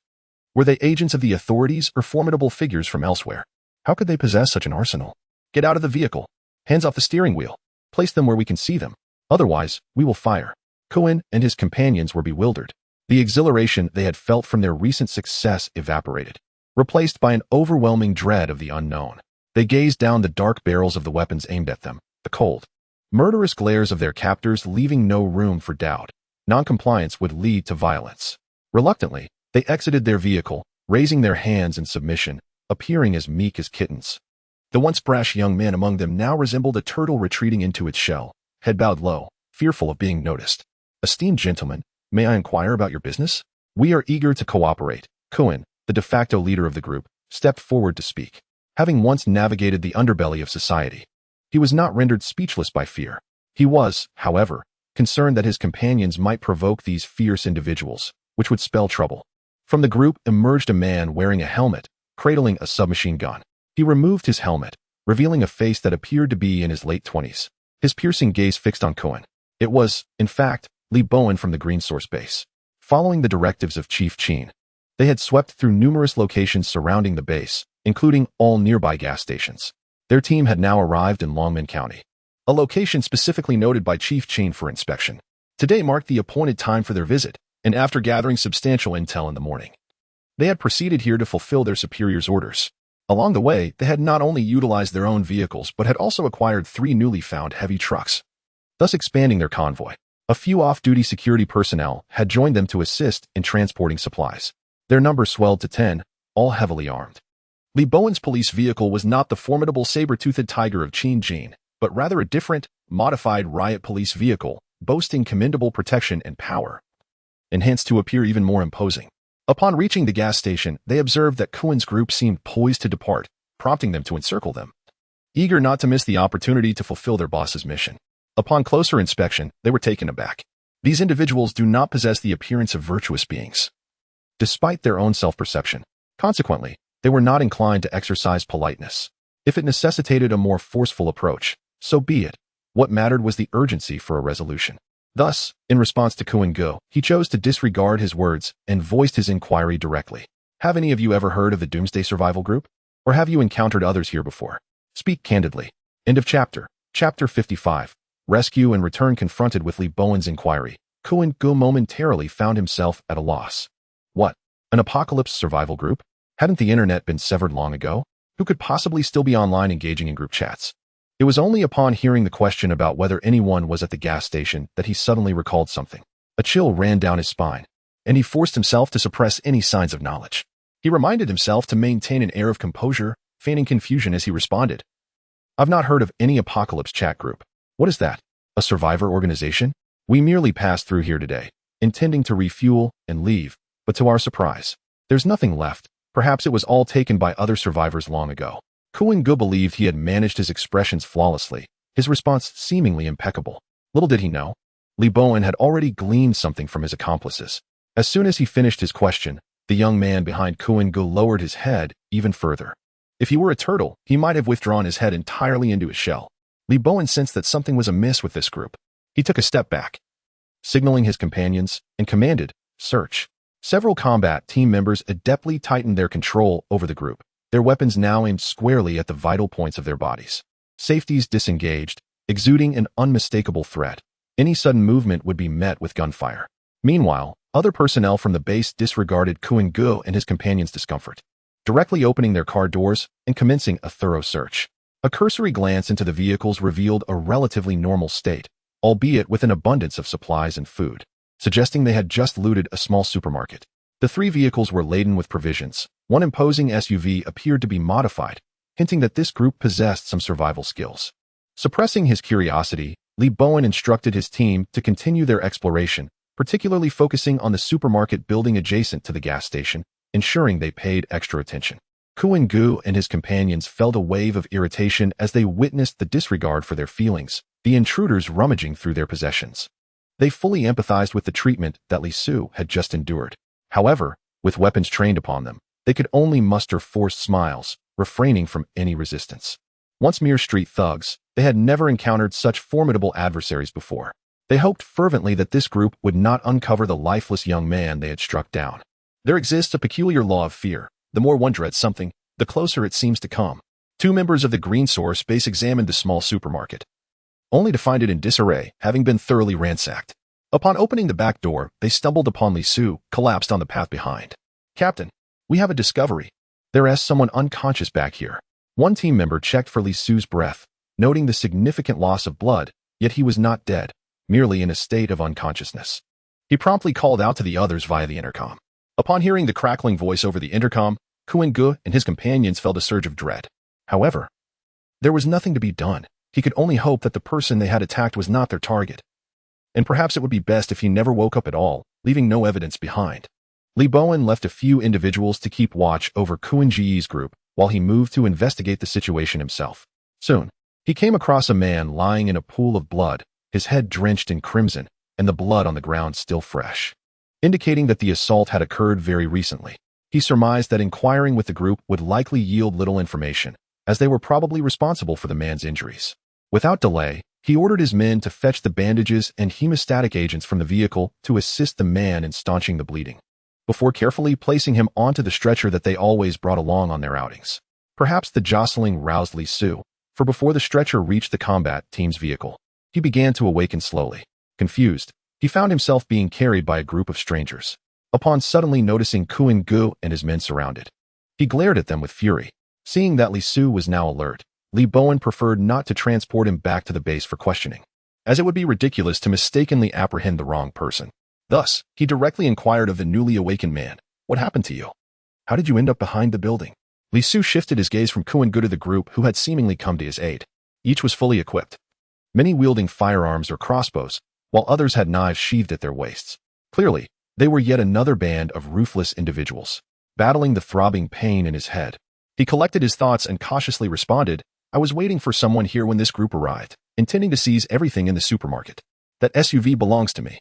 Were they agents of the authorities or formidable figures from elsewhere? How could they possess such an arsenal? "Get out of the vehicle. Hands off the steering wheel. Place them where we can see them. Otherwise, we will fire." Cohen and his companions were bewildered. The exhilaration they had felt from their recent success evaporated, replaced by an overwhelming dread of the unknown. They gazed down the dark barrels of the weapons aimed at them, the cold, murderous glares of their captors leaving no room for doubt. Noncompliance would lead to violence. Reluctantly, they exited their vehicle, raising their hands in submission, appearing as meek as kittens. The once brash young man among them now resembled a turtle retreating into its shell, head bowed low, fearful of being noticed. "Esteemed gentlemen, may I inquire about your business?" "We are eager to cooperate." Cohen, the de facto leader of the group, stepped forward to speak. Having once navigated the underbelly of society, he was not rendered speechless by fear. He was, however, concerned that his companions might provoke these fierce individuals, which would spell trouble. From the group emerged a man wearing a helmet, cradling a submachine gun. He removed his helmet, revealing a face that appeared to be in his late 20s. His piercing gaze fixed on Cohen. It was, in fact, Lee Bowen from the Green Source base. Following the directives of Chief Cheen, they had swept through numerous locations surrounding the base, including all nearby gas stations. Their team had now arrived in Longman County. a location specifically noted by Chief Chain for inspection. Today marked the appointed time for their visit, and after gathering substantial intel in the morning, they had proceeded here to fulfill their superior's orders. Along the way, they had not only utilized their own vehicles but had also acquired 3 newly found heavy trucks, thus expanding their convoy. A few off-duty security personnel had joined them to assist in transporting supplies. Their number swelled to 10, all heavily armed. Lee Bowen's police vehicle was not the formidable saber-toothed tiger of Chin Jin, but rather a different, modified riot police vehicle, boasting commendable protection and power, enhanced to appear even more imposing. Upon reaching the gas station, they observed that Kuen's group seemed poised to depart, prompting them to encircle them, eager not to miss the opportunity to fulfill their boss's mission. Upon closer inspection, they were taken aback. These individuals do not possess the appearance of virtuous beings, despite their own self-perception. Consequently, they were not inclined to exercise politeness. If it necessitated a more forceful approach, so be it. What mattered was the urgency for a resolution. Thus, in response to Kuen Go, he chose to disregard his words and voiced his inquiry directly. Have any of you ever heard of the Doomsday Survival Group? Or have you encountered others here before? Speak candidly. End of chapter. Chapter 55. Rescue and return. Confronted with Lee Bowen's inquiry, Kuen Go momentarily found himself at a loss. What? An apocalypse survival group? Hadn't the internet been severed long ago? Who could possibly still be online engaging in group chats? It was only upon hearing the question about whether anyone was at the gas station that he suddenly recalled something. A chill ran down his spine, and he forced himself to suppress any signs of knowledge. He reminded himself to maintain an air of composure, feigning confusion as he responded. I've not heard of any apocalypse chat group. What is that? A survivor organization? We merely passed through here today, intending to refuel and leave, but to our surprise, there's nothing left. Perhaps it was all taken by other survivors long ago. Kuen Go believed he had managed his expressions flawlessly, his response seemingly impeccable. Little did he know, Lee Bowen had already gleaned something from his accomplices. As soon as he finished his question, the young man behind Kuen Go lowered his head even further. If he were a turtle, he might have withdrawn his head entirely into his shell. Lee Bowen sensed that something was amiss with this group. He took a step back, signaling his companions, and commanded, "Search." Several combat team members adeptly tightened their control over the group, their weapons now aimed squarely at the vital points of their bodies. Safeties disengaged, exuding an unmistakable threat. Any sudden movement would be met with gunfire. Meanwhile, other personnel from the base disregarded Kuen Go and his companions' discomfort, directly opening their car doors and commencing a thorough search. A cursory glance into the vehicles revealed a relatively normal state, albeit with an abundance of supplies and food, suggesting they had just looted a small supermarket. The 3 vehicles were laden with provisions. One imposing SUV appeared to be modified, hinting that this group possessed some survival skills. Suppressing his curiosity, Lee Bowen instructed his team to continue their exploration, particularly focusing on the supermarket building adjacent to the gas station, ensuring they paid extra attention. Kuen Go and his companions felt a wave of irritation as they witnessed the disregard for their feelings, the intruders rummaging through their possessions. They fully empathized with the treatment that Li Su had just endured. However, with weapons trained upon them, they could only muster forced smiles, refraining from any resistance. Once mere street thugs, they had never encountered such formidable adversaries before. They hoped fervently that this group would not uncover the lifeless young man they had struck down. There exists a peculiar law of fear. The more one dreads something, the closer it seems to come. 2 members of the Green Source base examined the small supermarket, only to find it in disarray, having been thoroughly ransacked. Upon opening the back door, they stumbled upon Li Su, collapsed on the path behind. "Captain, we have a discovery. There is someone unconscious back here." One team member checked for Li Su's breath, noting the significant loss of blood, yet he was not dead, merely in a state of unconsciousness. He promptly called out to the others via the intercom. Upon hearing the crackling voice over the intercom, Kuen Go and his companions felt a surge of dread. However, there was nothing to be done. He could only hope that the person they had attacked was not their target. And perhaps it would be best if he never woke up at all, leaving no evidence behind. Lee Bowen left a few individuals to keep watch over Kuen Ji's group while he moved to investigate the situation himself. Soon, he came across a man lying in a pool of blood, his head drenched in crimson, and the blood on the ground still fresh, indicating that the assault had occurred very recently. He surmised that inquiring with the group would likely yield little information, as they were probably responsible for the man's injuries. Without delay, he ordered his men to fetch the bandages and hemostatic agents from the vehicle to assist the man in staunching the bleeding, before carefully placing him onto the stretcher that they always brought along on their outings. Perhaps the jostling roused Li Su, for before the stretcher reached the combat team's vehicle, he began to awaken slowly. Confused, he found himself being carried by a group of strangers. Upon suddenly noticing Kuan Gu and his men surrounded, he glared at them with fury. Seeing that Li Su was now alert, Li Bowen preferred not to transport him back to the base for questioning, as it would be ridiculous to mistakenly apprehend the wrong person. Thus, he directly inquired of the newly awakened man, "What happened to you? How did you end up behind the building?" Li Su shifted his gaze from Kuan Gu to the group who had seemingly come to his aid. Each was fully equipped, many wielding firearms or crossbows, while others had knives sheathed at their waists. Clearly, they were yet another band of ruthless individuals, battling the throbbing pain in his head. He collected his thoughts and cautiously responded, "I was waiting for someone here when this group arrived, intending to seize everything in the supermarket. That SUV belongs to me.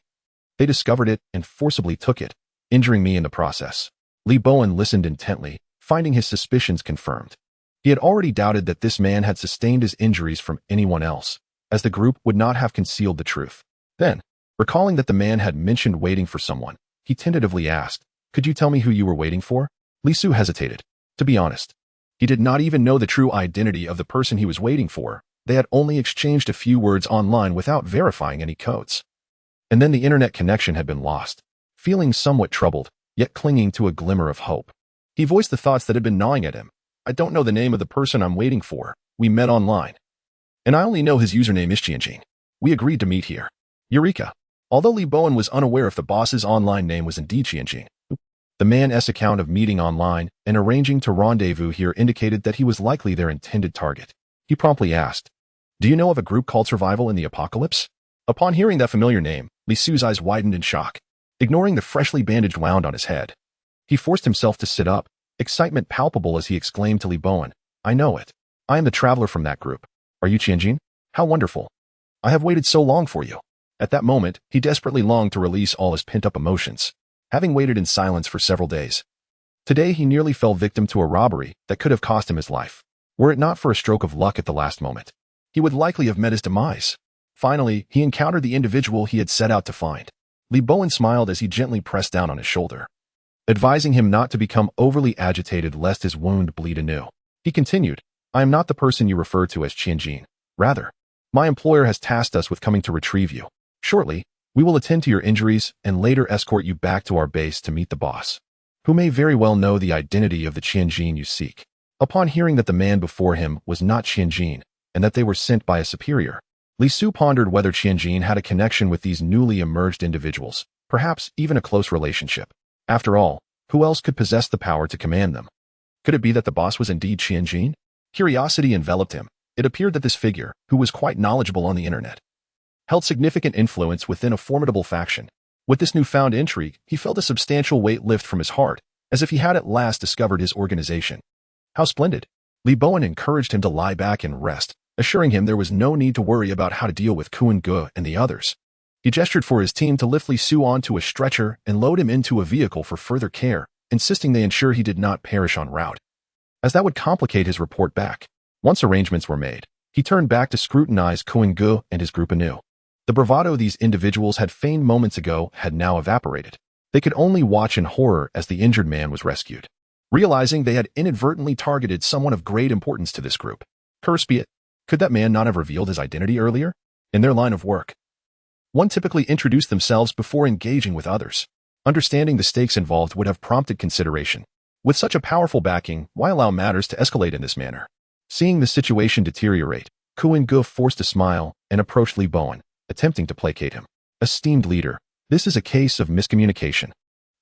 They discovered it and forcibly took it, injuring me in the process." Li Bowen listened intently, finding his suspicions confirmed. He had already doubted that this man had sustained his injuries from anyone else, as the group would not have concealed the truth. Then, recalling that the man had mentioned waiting for someone, he tentatively asked, "Could you tell me who you were waiting for?" Li Su hesitated. To be honest, he did not even know the true identity of the person he was waiting for. They had only exchanged a few words online without verifying any codes. And then the internet connection had been lost. Feeling somewhat troubled, yet clinging to a glimmer of hope, he voiced the thoughts that had been gnawing at him. "I don't know the name of the person I'm waiting for. We met online, and I only know his username is Qianjin. We agreed to meet here." Eureka! Although Li Bowen was unaware if the boss's online name was indeed Qianjin, the man's account of meeting online and arranging to rendezvous here indicated that he was likely their intended target. He promptly asked, "Do you know of a group called Survival in the Apocalypse?" Upon hearing that familiar name, Li Su's eyes widened in shock. Ignoring the freshly bandaged wound on his head, he forced himself to sit up, excitement palpable as he exclaimed to Li Bowen, "I know it. I am the traveler from that group. Are you Qianjin? How wonderful. I have waited so long for you." At that moment, he desperately longed to release all his pent-up emotions, having waited in silence for several days. Today he nearly fell victim to a robbery that could have cost him his life. Were it not for a stroke of luck at the last moment, he would likely have met his demise. Finally, he encountered the individual he had set out to find. Li Bowen smiled as he gently pressed down on his shoulder, advising him not to become overly agitated lest his wound bleed anew. He continued, "I am not the person you refer to as Qianjin. Rather, my employer has tasked us with coming to retrieve you. Shortly, we will attend to your injuries and later escort you back to our base to meet the boss, who may very well know the identity of the Qianjin you seek." Upon hearing that the man before him was not Qianjin and that they were sent by a superior, Li Su pondered whether Qianjin had a connection with these newly emerged individuals, perhaps even a close relationship. After all, who else could possess the power to command them? Could it be that the boss was indeed Qianjin? Curiosity enveloped him. It appeared that this figure, who was quite knowledgeable on the internet, held significant influence within a formidable faction. With this newfound intrigue, he felt a substantial weight lift from his heart, as if he had at last discovered his organization. How splendid! Li Bowen encouraged him to lie back and rest, assuring him there was no need to worry about how to deal with Kuan Gu and the others. He gestured for his team to lift Li Su onto a stretcher and load him into a vehicle for further care, insisting they ensure he did not perish en route, as that would complicate his report back. Once arrangements were made, he turned back to scrutinize Kuan Gu and his group anew. The bravado these individuals had feigned moments ago had now evaporated. They could only watch in horror as the injured man was rescued, realizing they had inadvertently targeted someone of great importance to this group. Curse be it. Could that man not have revealed his identity earlier? In their line of work, one typically introduced themselves before engaging with others. Understanding the stakes involved would have prompted consideration. With such a powerful backing, why allow matters to escalate in this manner? Seeing the situation deteriorate, Kuan Gu forced a smile and approached Li Bowen, attempting to placate him. "Esteemed leader, this is a case of miscommunication.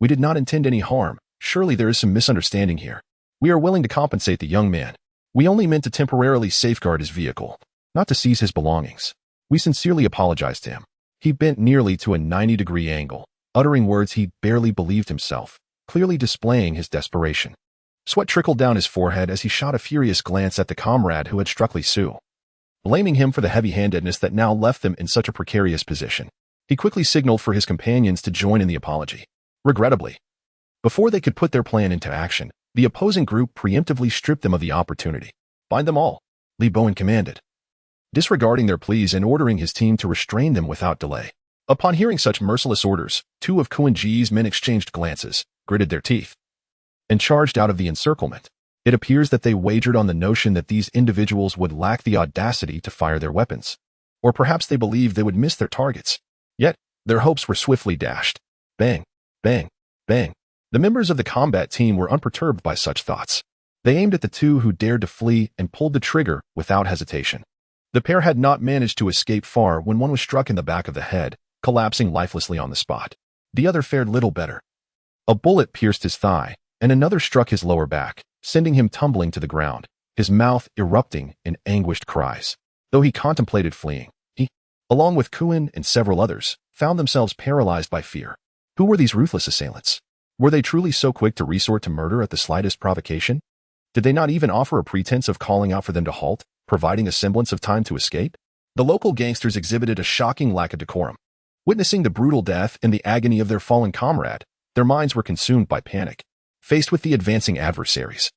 We did not intend any harm. Surely there is some misunderstanding here. We are willing to compensate the young man. We only meant to temporarily safeguard his vehicle, not to seize his belongings. We sincerely apologize to him." He bent nearly to a 90-degree angle, uttering words he barely believed himself, clearly displaying his desperation. Sweat trickled down his forehead as he shot a furious glance at the comrade who had struck Li Su, blaming him for the heavy-handedness that now left them in such a precarious position. He quickly signaled for his companions to join in the apology. Regrettably, before they could put their plan into action, the opposing group preemptively stripped them of the opportunity. "Bind them all," Li Bowen commanded, disregarding their pleas and ordering his team to restrain them without delay. Upon hearing such merciless orders, two of Kuan Ji's men exchanged glances, gritted their teeth, and charged out of the encirclement. It appears that they wagered on the notion that these individuals would lack the audacity to fire their weapons. Or perhaps they believed they would miss their targets. Yet, their hopes were swiftly dashed. Bang, bang, bang. The members of the combat team were unperturbed by such thoughts. They aimed at the two who dared to flee and pulled the trigger without hesitation. The pair had not managed to escape far when one was struck in the back of the head, collapsing lifelessly on the spot. The other fared little better. A bullet pierced his thigh, and another struck his lower back, sending him tumbling to the ground, his mouth erupting in anguished cries. Though he contemplated fleeing, he, along with Kuin and several others, found themselves paralyzed by fear. Who were these ruthless assailants? Were they truly so quick to resort to murder at the slightest provocation? Did they not even offer a pretense of calling out for them to halt, providing a semblance of time to escape? The local gangsters exhibited a shocking lack of decorum. Witnessing the brutal death and the agony of their fallen comrade, their minds were consumed by panic. Faced with the advancing adversaries,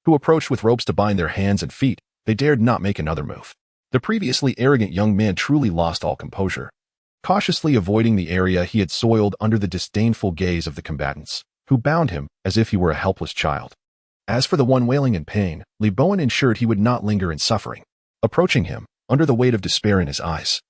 who approached with ropes to bind their hands and feet, they dared not make another move. The previously arrogant young man truly lost all composure. Cautiously avoiding the area, he had soiled under the disdainful gaze of the combatants, who bound him as if he were a helpless child. As for the one wailing in pain, Reborn ensured he would not linger in suffering. Approaching him, under the weight of despair in his eyes,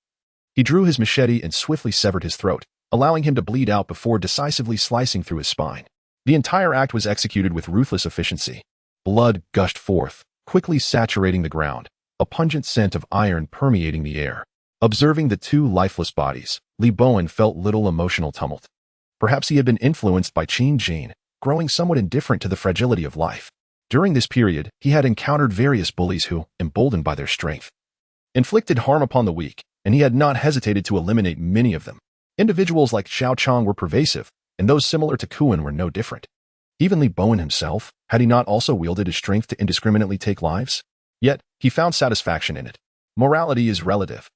he drew his machete and swiftly severed his throat, allowing him to bleed out before decisively slicing through his spine. The entire act was executed with ruthless efficiency. Blood gushed forth, quickly saturating the ground, a pungent scent of iron permeating the air. Observing the two lifeless bodies, Reborn felt little emotional tumult. Perhaps he had been influenced by Qin Jin, growing somewhat indifferent to the fragility of life. During this period, he had encountered various bullies who, emboldened by their strength, inflicted harm upon the weak, and he had not hesitated to eliminate many of them. Individuals like Xiao Chong were pervasive, and those similar to Kuin were no different. Even Reborn himself, had he not also wielded his strength to indiscriminately take lives? Yet, he found satisfaction in it. Morality is relative.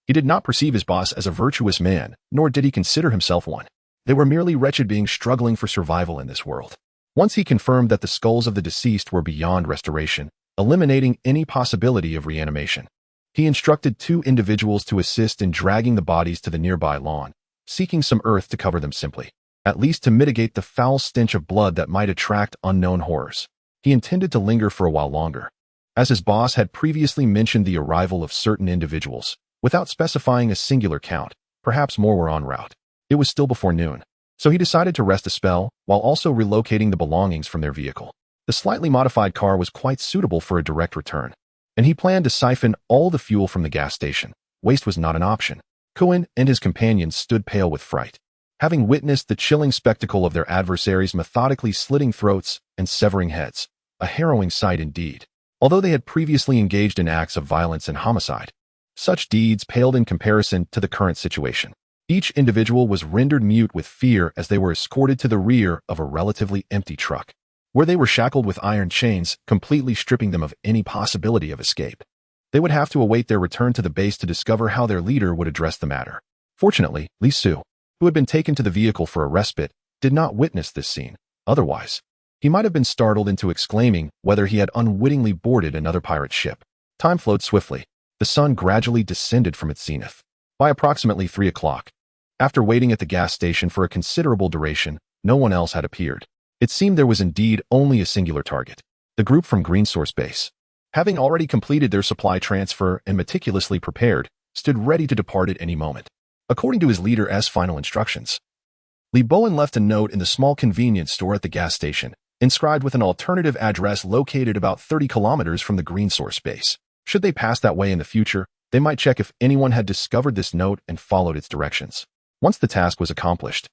He did not perceive his boss as a virtuous man, nor did he consider himself one. They were merely wretched beings struggling for survival in this world. Once he confirmed that the skulls of the deceased were beyond restoration, eliminating any possibility of reanimation, he instructed two individuals to assist in dragging the bodies to the nearby lawn, seeking some earth to cover them simply, at least to mitigate the foul stench of blood that might attract unknown horrors. He intended to linger for a while longer, as his boss had previously mentioned the arrival of certain individuals, without specifying a singular count. Perhaps more were en route. It was still before noon, so he decided to rest a spell while also relocating the belongings from their vehicle. The slightly modified car was quite suitable for a direct return, and he planned to siphon all the fuel from the gas station. Waste was not an option. Kuin and his companions stood pale with fright, having witnessed the chilling spectacle of their adversaries methodically slitting throats and severing heads. A harrowing sight indeed. Although they had previously engaged in acts of violence and homicide, such deeds paled in comparison to the current situation. Each individual was rendered mute with fear as they were escorted to the rear of a relatively empty truck, where they were shackled with iron chains, completely stripping them of any possibility of escape. They would have to await their return to the base to discover how their leader would address the matter. Fortunately, Li Su, who had been taken to the vehicle for a respite, did not witness this scene. Otherwise, he might have been startled into exclaiming whether he had unwittingly boarded another pirate ship. Time flowed swiftly. The sun gradually descended from its zenith. By approximately 3 o'clock, after waiting at the gas station for a considerable duration, no one else had appeared. It seemed there was indeed only a singular target. The group from Green Source Base, having already completed their supply transfer and meticulously prepared, stood ready to depart at any moment. According to his leader's final instructions, Reborn left a note in the small convenience store at the gas station, inscribed with an alternative address located about 30 kilometers from the Green Source Base. Should they pass that way in the future, they might check if anyone had discovered this note and followed its directions. Once the task was accomplished,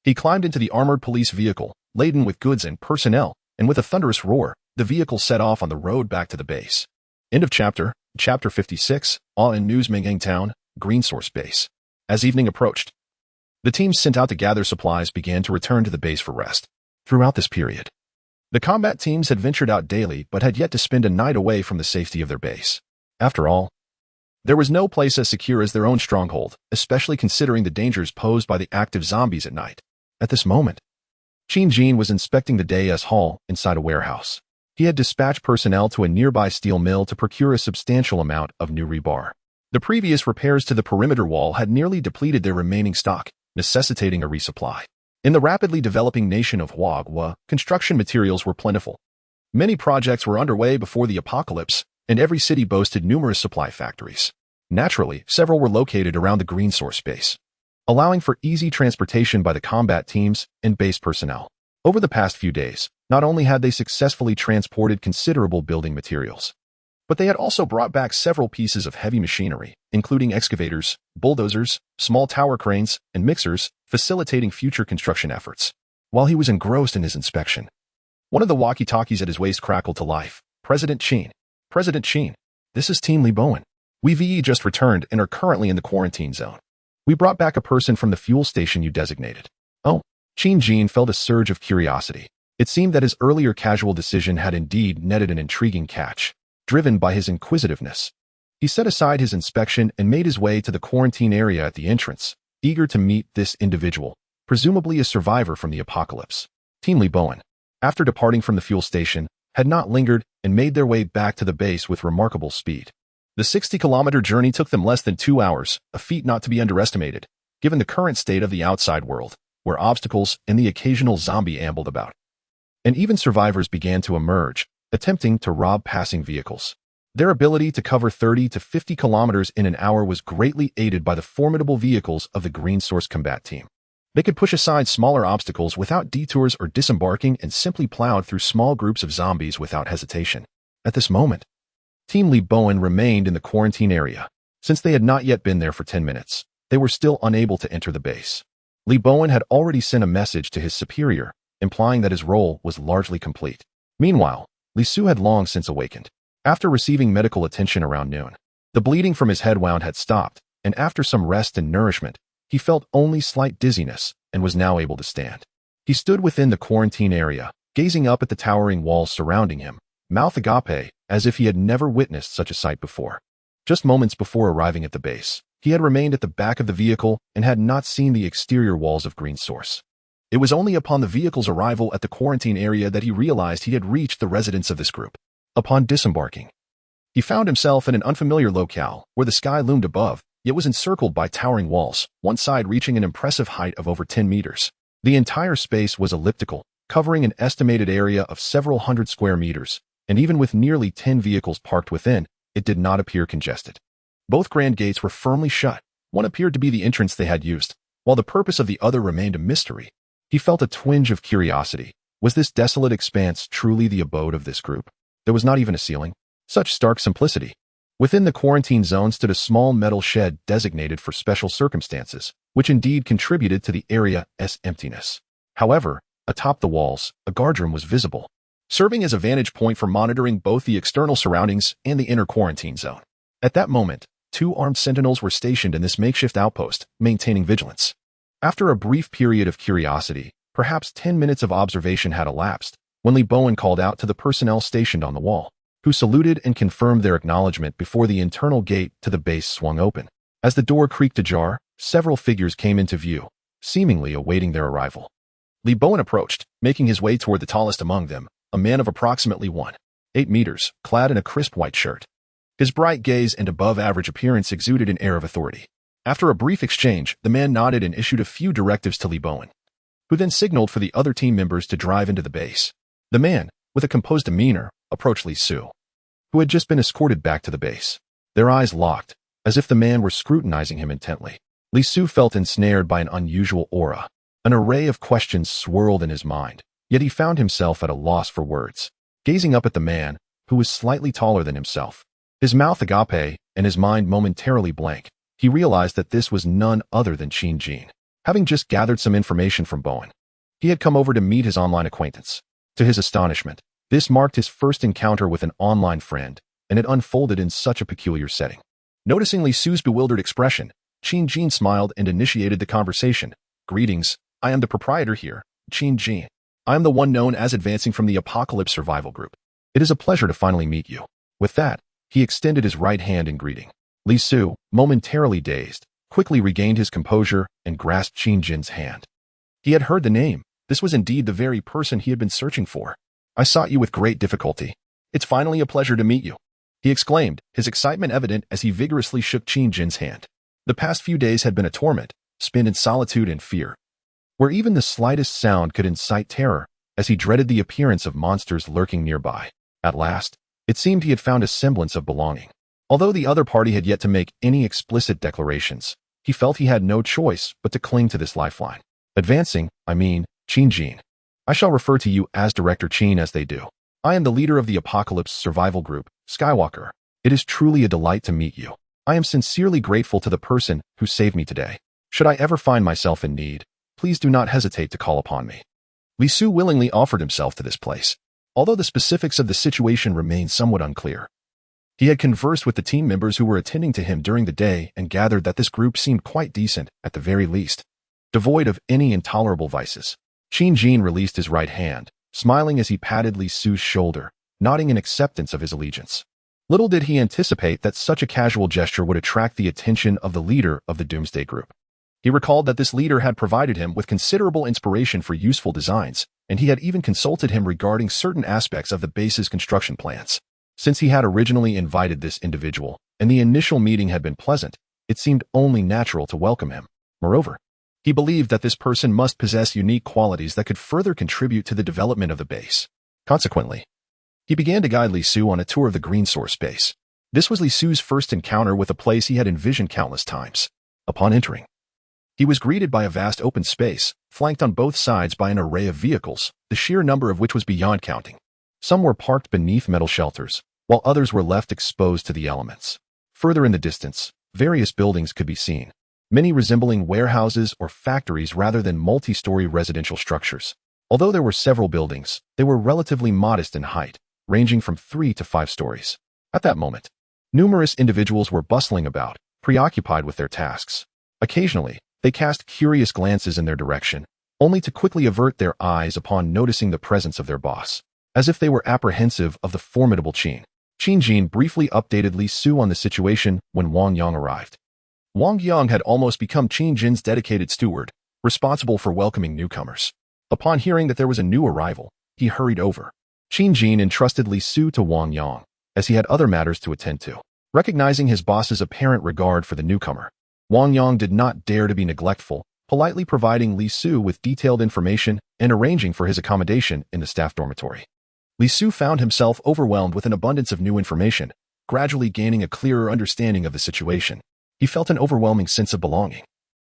he climbed into the armored police vehicle, laden with goods and personnel, and with a thunderous roar, the vehicle set off on the road back to the base. End of chapter. Chapter 56, Awe in News Mengang Town, Green Source Base. As evening approached, the teams sent out to gather supplies began to return to the base for rest. Throughout this period, the combat teams had ventured out daily but had yet to spend a night away from the safety of their base. After all, there was no place as secure as their own stronghold, especially considering the dangers posed by the active zombies at night. At this moment, Qin Jin was inspecting the day's haul inside a warehouse. He had dispatched personnel to a nearby steel mill to procure a substantial amount of new rebar. The previous repairs to the perimeter wall had nearly depleted their remaining stock, necessitating a resupply. In the rapidly developing nation of Huagua, construction materials were plentiful. Many projects were underway before the apocalypse, and every city boasted numerous supply factories. Naturally, several were located around the green source base, allowing for easy transportation by the combat teams and base personnel. Over the past few days, not only had they successfully transported considerable building materials, but they had also brought back several pieces of heavy machinery, including excavators, bulldozers, small tower cranes, and mixers, facilitating future construction efforts. While he was engrossed in his inspection, one of the walkie-talkies at his waist crackled to life. President Sheen. President Sheen, this is Team Reborn. We VE just returned and are currently in the quarantine zone. We brought back a person from the fuel station you designated. Oh, Qin Jin felt a surge of curiosity. It seemed that his earlier casual decision had indeed netted an intriguing catch, driven by his inquisitiveness. He set aside his inspection and made his way to the quarantine area at the entrance, eager to meet this individual, presumably a survivor from the apocalypse. Team Reborn, after departing from the fuel station, had not lingered and made their way back to the base with remarkable speed. The 60-kilometer journey took them less than 2 hours, a feat not to be underestimated, given the current state of the outside world, where obstacles and the occasional zombie ambled about. And even survivors began to emerge, attempting to rob passing vehicles. Their ability to cover 30 to 50 kilometers in an hour was greatly aided by the formidable vehicles of the Green Source Combat Team. They could push aside smaller obstacles without detours or disembarking and simply plowed through small groups of zombies without hesitation. At this moment, Team Reborn remained in the quarantine area. Since they had not yet been there for 10 minutes, they were still unable to enter the base. Reborn had already sent a message to his superior, implying that his role was largely complete. Meanwhile, Li Su had long since awakened. After receiving medical attention around noon, the bleeding from his head wound had stopped, and after some rest and nourishment, he felt only slight dizziness and was now able to stand. He stood within the quarantine area, gazing up at the towering walls surrounding him, mouth agape, as if he had never witnessed such a sight before. Just moments before arriving at the base, he had remained at the back of the vehicle and had not seen the exterior walls of Green Source. It was only upon the vehicle's arrival at the quarantine area that he realized he had reached the residence of this group. Upon disembarking, he found himself in an unfamiliar locale where the sky loomed above, yet was encircled by towering walls, one side reaching an impressive height of over 10 meters. The entire space was elliptical, covering an estimated area of several hundred square meters, and even with nearly 10 vehicles parked within, it did not appear congested. Both grand gates were firmly shut. One appeared to be the entrance they had used, while the purpose of the other remained a mystery. He felt a twinge of curiosity. Was this desolate expanse truly the abode of this group? There was not even a ceiling. Such stark simplicity. Within the quarantine zone stood a small metal shed designated for special circumstances, which indeed contributed to the area's emptiness. However, atop the walls, a guardroom was visible, serving as a vantage point for monitoring both the external surroundings and the inner quarantine zone. At that moment, 2 armed sentinels were stationed in this makeshift outpost, maintaining vigilance. After a brief period of curiosity, perhaps 10 minutes of observation had elapsed, when Reborn called out to the personnel stationed on the wall, who saluted and confirmed their acknowledgement before the internal gate to the base swung open. As the door creaked ajar, several figures came into view, seemingly awaiting their arrival. Reborn approached, making his way toward the tallest among them, a man of approximately 1.8 meters, clad in a crisp white shirt. His bright gaze and above-average appearance exuded an air of authority. After a brief exchange, the man nodded and issued a few directives to Reborn, who then signaled for the other team members to drive into the base. The man, with a composed demeanor, approached Li Su, who had just been escorted back to the base. Their eyes locked, as if the man were scrutinizing him intently. Li Su felt ensnared by an unusual aura. An array of questions swirled in his mind, yet he found himself at a loss for words. Gazing up at the man, who was slightly taller than himself, his mouth agape and his mind momentarily blank, he realized that this was none other than Qin Jin. Having just gathered some information from Bowen, he had come over to meet his online acquaintance. To his astonishment, this marked his first encounter with an online friend, and it unfolded in such a peculiar setting. Noticing Li Su's bewildered expression, Qin Jin smiled and initiated the conversation. "Greetings, I am the proprietor here, Qin Jin. I am the one known as advancing from the Apocalypse Survival Group. It is a pleasure to finally meet you." With that, he extended his right hand in greeting. Li Su, momentarily dazed, quickly regained his composure and grasped Qin Jin's hand. He had heard the name. This was indeed the very person he had been searching for. "I sought you with great difficulty. It's finally a pleasure to meet you," he exclaimed, his excitement evident as he vigorously shook Qin Jin's hand. The past few days had been a torment, spent in solitude and fear, where even the slightest sound could incite terror, as he dreaded the appearance of monsters lurking nearby. At last, it seemed he had found a semblance of belonging. Although the other party had yet to make any explicit declarations, he felt he had no choice but to cling to this lifeline. Advancing, Qin Jin. I shall refer to you as Director Qin as they do. I am the leader of the Apocalypse Survival Group, Skywalker. It is truly a delight to meet you. I am sincerely grateful to the person who saved me today. Should I ever find myself in need, please do not hesitate to call upon me. Li Su willingly offered himself to this place, although the specifics of the situation remained somewhat unclear. He had conversed with the team members who were attending to him during the day and gathered that this group seemed quite decent at the very least, devoid of any intolerable vices. Qin Jin released his right hand, smiling as he patted Li Su's shoulder, nodding in acceptance of his allegiance. Little did he anticipate that such a casual gesture would attract the attention of the leader of the Doomsday Group. He recalled that this leader had provided him with considerable inspiration for useful designs, and he had even consulted him regarding certain aspects of the base's construction plans. Since he had originally invited this individual, and the initial meeting had been pleasant, it seemed only natural to welcome him. Moreover, he believed that this person must possess unique qualities that could further contribute to the development of the base. Consequently, he began to guide Li Su on a tour of the Green Source base. This was Li Su's first encounter with a place he had envisioned countless times. Upon entering, he was greeted by a vast open space, flanked on both sides by an array of vehicles, the sheer number of which was beyond counting. Some were parked beneath metal shelters, while others were left exposed to the elements. Further in the distance, various buildings could be seen, many resembling warehouses or factories rather than multi-story residential structures. Although there were several buildings, they were relatively modest in height, ranging from 3 to 5 stories. At that moment, numerous individuals were bustling about, preoccupied with their tasks. Occasionally, they cast curious glances in their direction, only to quickly avert their eyes upon noticing the presence of their boss, as if they were apprehensive of the formidable Qin. Qin Jin briefly updated Li Su on the situation when Wang Yang arrived. Wang Yang had almost become Qin Jin's dedicated steward, responsible for welcoming newcomers. Upon hearing that there was a new arrival, he hurried over. Qin Jin entrusted Li Su to Wang Yang, as he had other matters to attend to. Recognizing his boss's apparent regard for the newcomer, Wang Yang did not dare to be neglectful, politely providing Li Su with detailed information and arranging for his accommodation in the staff dormitory. Li Su found himself overwhelmed with an abundance of new information, gradually gaining a clearer understanding of the situation. He felt an overwhelming sense of belonging.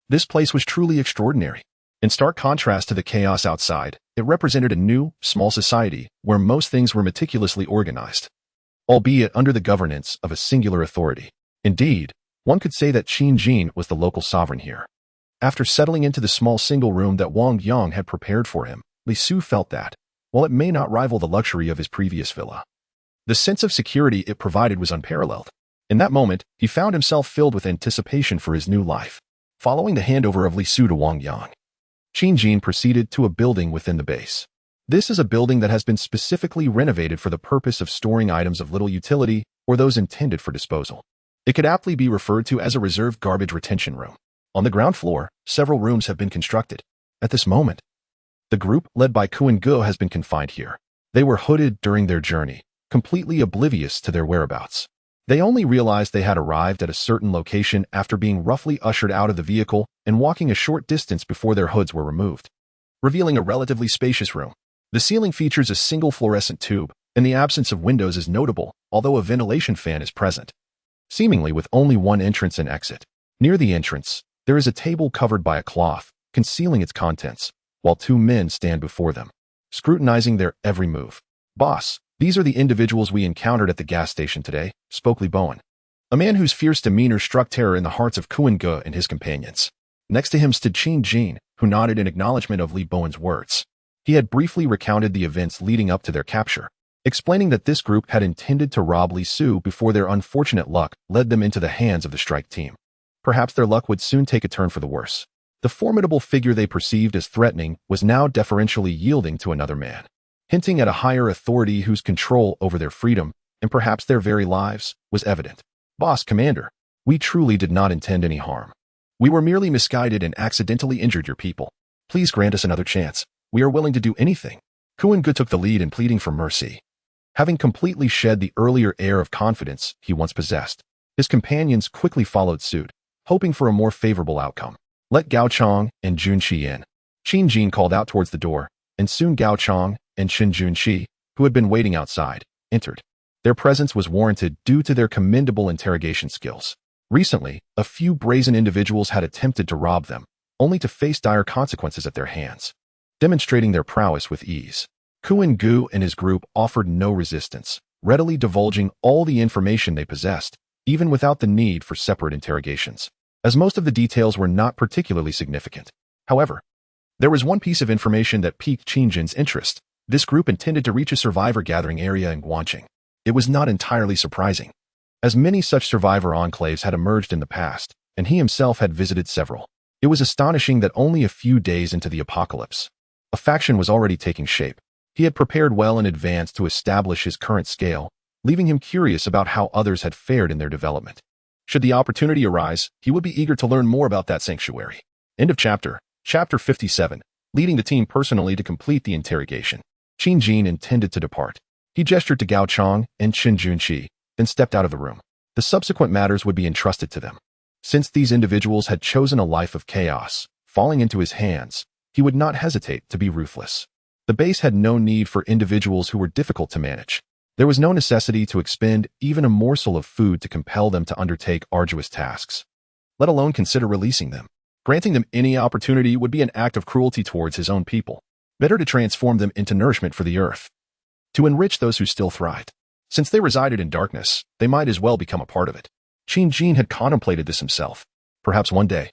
This place was truly extraordinary. In stark contrast to the chaos outside, it represented a new, small society where most things were meticulously organized, albeit under the governance of a singular authority. Indeed, one could say that Qin Jin was the local sovereign here. After settling into the small single room that Wang Yang had prepared for him, Li Su felt that, while it may not rival the luxury of his previous villa, the sense of security it provided was unparalleled. In that moment, he found himself filled with anticipation for his new life. Following the handover of Li Su to Wang Yang, Qin Jin proceeded to a building within the base. This is a building that has been specifically renovated for the purpose of storing items of little utility or those intended for disposal. It could aptly be referred to as a reserved garbage retention room. On the ground floor, several rooms have been constructed. At this moment, the group led by Kuan Ge has been confined here. They were hooded during their journey, completely oblivious to their whereabouts. They only realized they had arrived at a certain location after being roughly ushered out of the vehicle and walking a short distance before their hoods were removed, revealing a relatively spacious room. The ceiling features a single fluorescent tube, and the absence of windows is notable, although a ventilation fan is present, seemingly with only one entrance and exit. Near the entrance, there is a table covered by a cloth, concealing its contents, while 2 men stand before them, scrutinizing their every move. "Boss, these are the individuals we encountered at the gas station today," spoke Li Bowen, a man whose fierce demeanor struck terror in the hearts of Kuan Ge and his companions. Next to him stood Qin Jin, who nodded in acknowledgement of Li Bowen's words. He had briefly recounted the events leading up to their capture, explaining that this group had intended to rob Li Su before their unfortunate luck led them into the hands of the strike team. Perhaps their luck would soon take a turn for the worse. The formidable figure they perceived as threatening was now deferentially yielding to another man, hinting at a higher authority whose control over their freedom, and perhaps their very lives, was evident. "Boss, Commander, we truly did not intend any harm. We were merely misguided and accidentally injured your people. Please grant us another chance. We are willing to do anything." Kuan Ge took the lead in pleading for mercy. Having completely shed the earlier air of confidence he once possessed, his companions quickly followed suit, hoping for a more favorable outcome. "Let Gao Chong and Jun Qi in," Qin Jin called out towards the door, and soon Gao Chong and Chen Junxi, who had been waiting outside, entered. Their presence was warranted due to their commendable interrogation skills. Recently, a few brazen individuals had attempted to rob them, only to face dire consequences at their hands, demonstrating their prowess with ease. Kuan Gu and his group offered no resistance, readily divulging all the information they possessed, even without the need for separate interrogations, as most of the details were not particularly significant. However, there was one piece of information that piqued Qin Jin's interest. This group intended to reach a survivor gathering area in Guangqing. It was not entirely surprising, as many such survivor enclaves had emerged in the past, and he himself had visited several. It was astonishing that only a few days into the apocalypse, a faction was already taking shape. He had prepared well in advance to establish his current scale, leaving him curious about how others had fared in their development. Should the opportunity arise, he would be eager to learn more about that sanctuary. End of chapter. Chapter 57. Leading the team personally to complete the interrogation. Qin Jin intended to depart. He gestured to Gao Chong and Chen Junxi, then stepped out of the room. The subsequent matters would be entrusted to them. Since these individuals had chosen a life of chaos, falling into his hands, he would not hesitate to be ruthless. The base had no need for individuals who were difficult to manage. There was no necessity to expend even a morsel of food to compel them to undertake arduous tasks, let alone consider releasing them. Granting them any opportunity would be an act of cruelty towards his own people. Better to transform them into nourishment for the earth, to enrich those who still thrived. Since they resided in darkness, they might as well become a part of it. Qin Jin had contemplated this himself. Perhaps one day,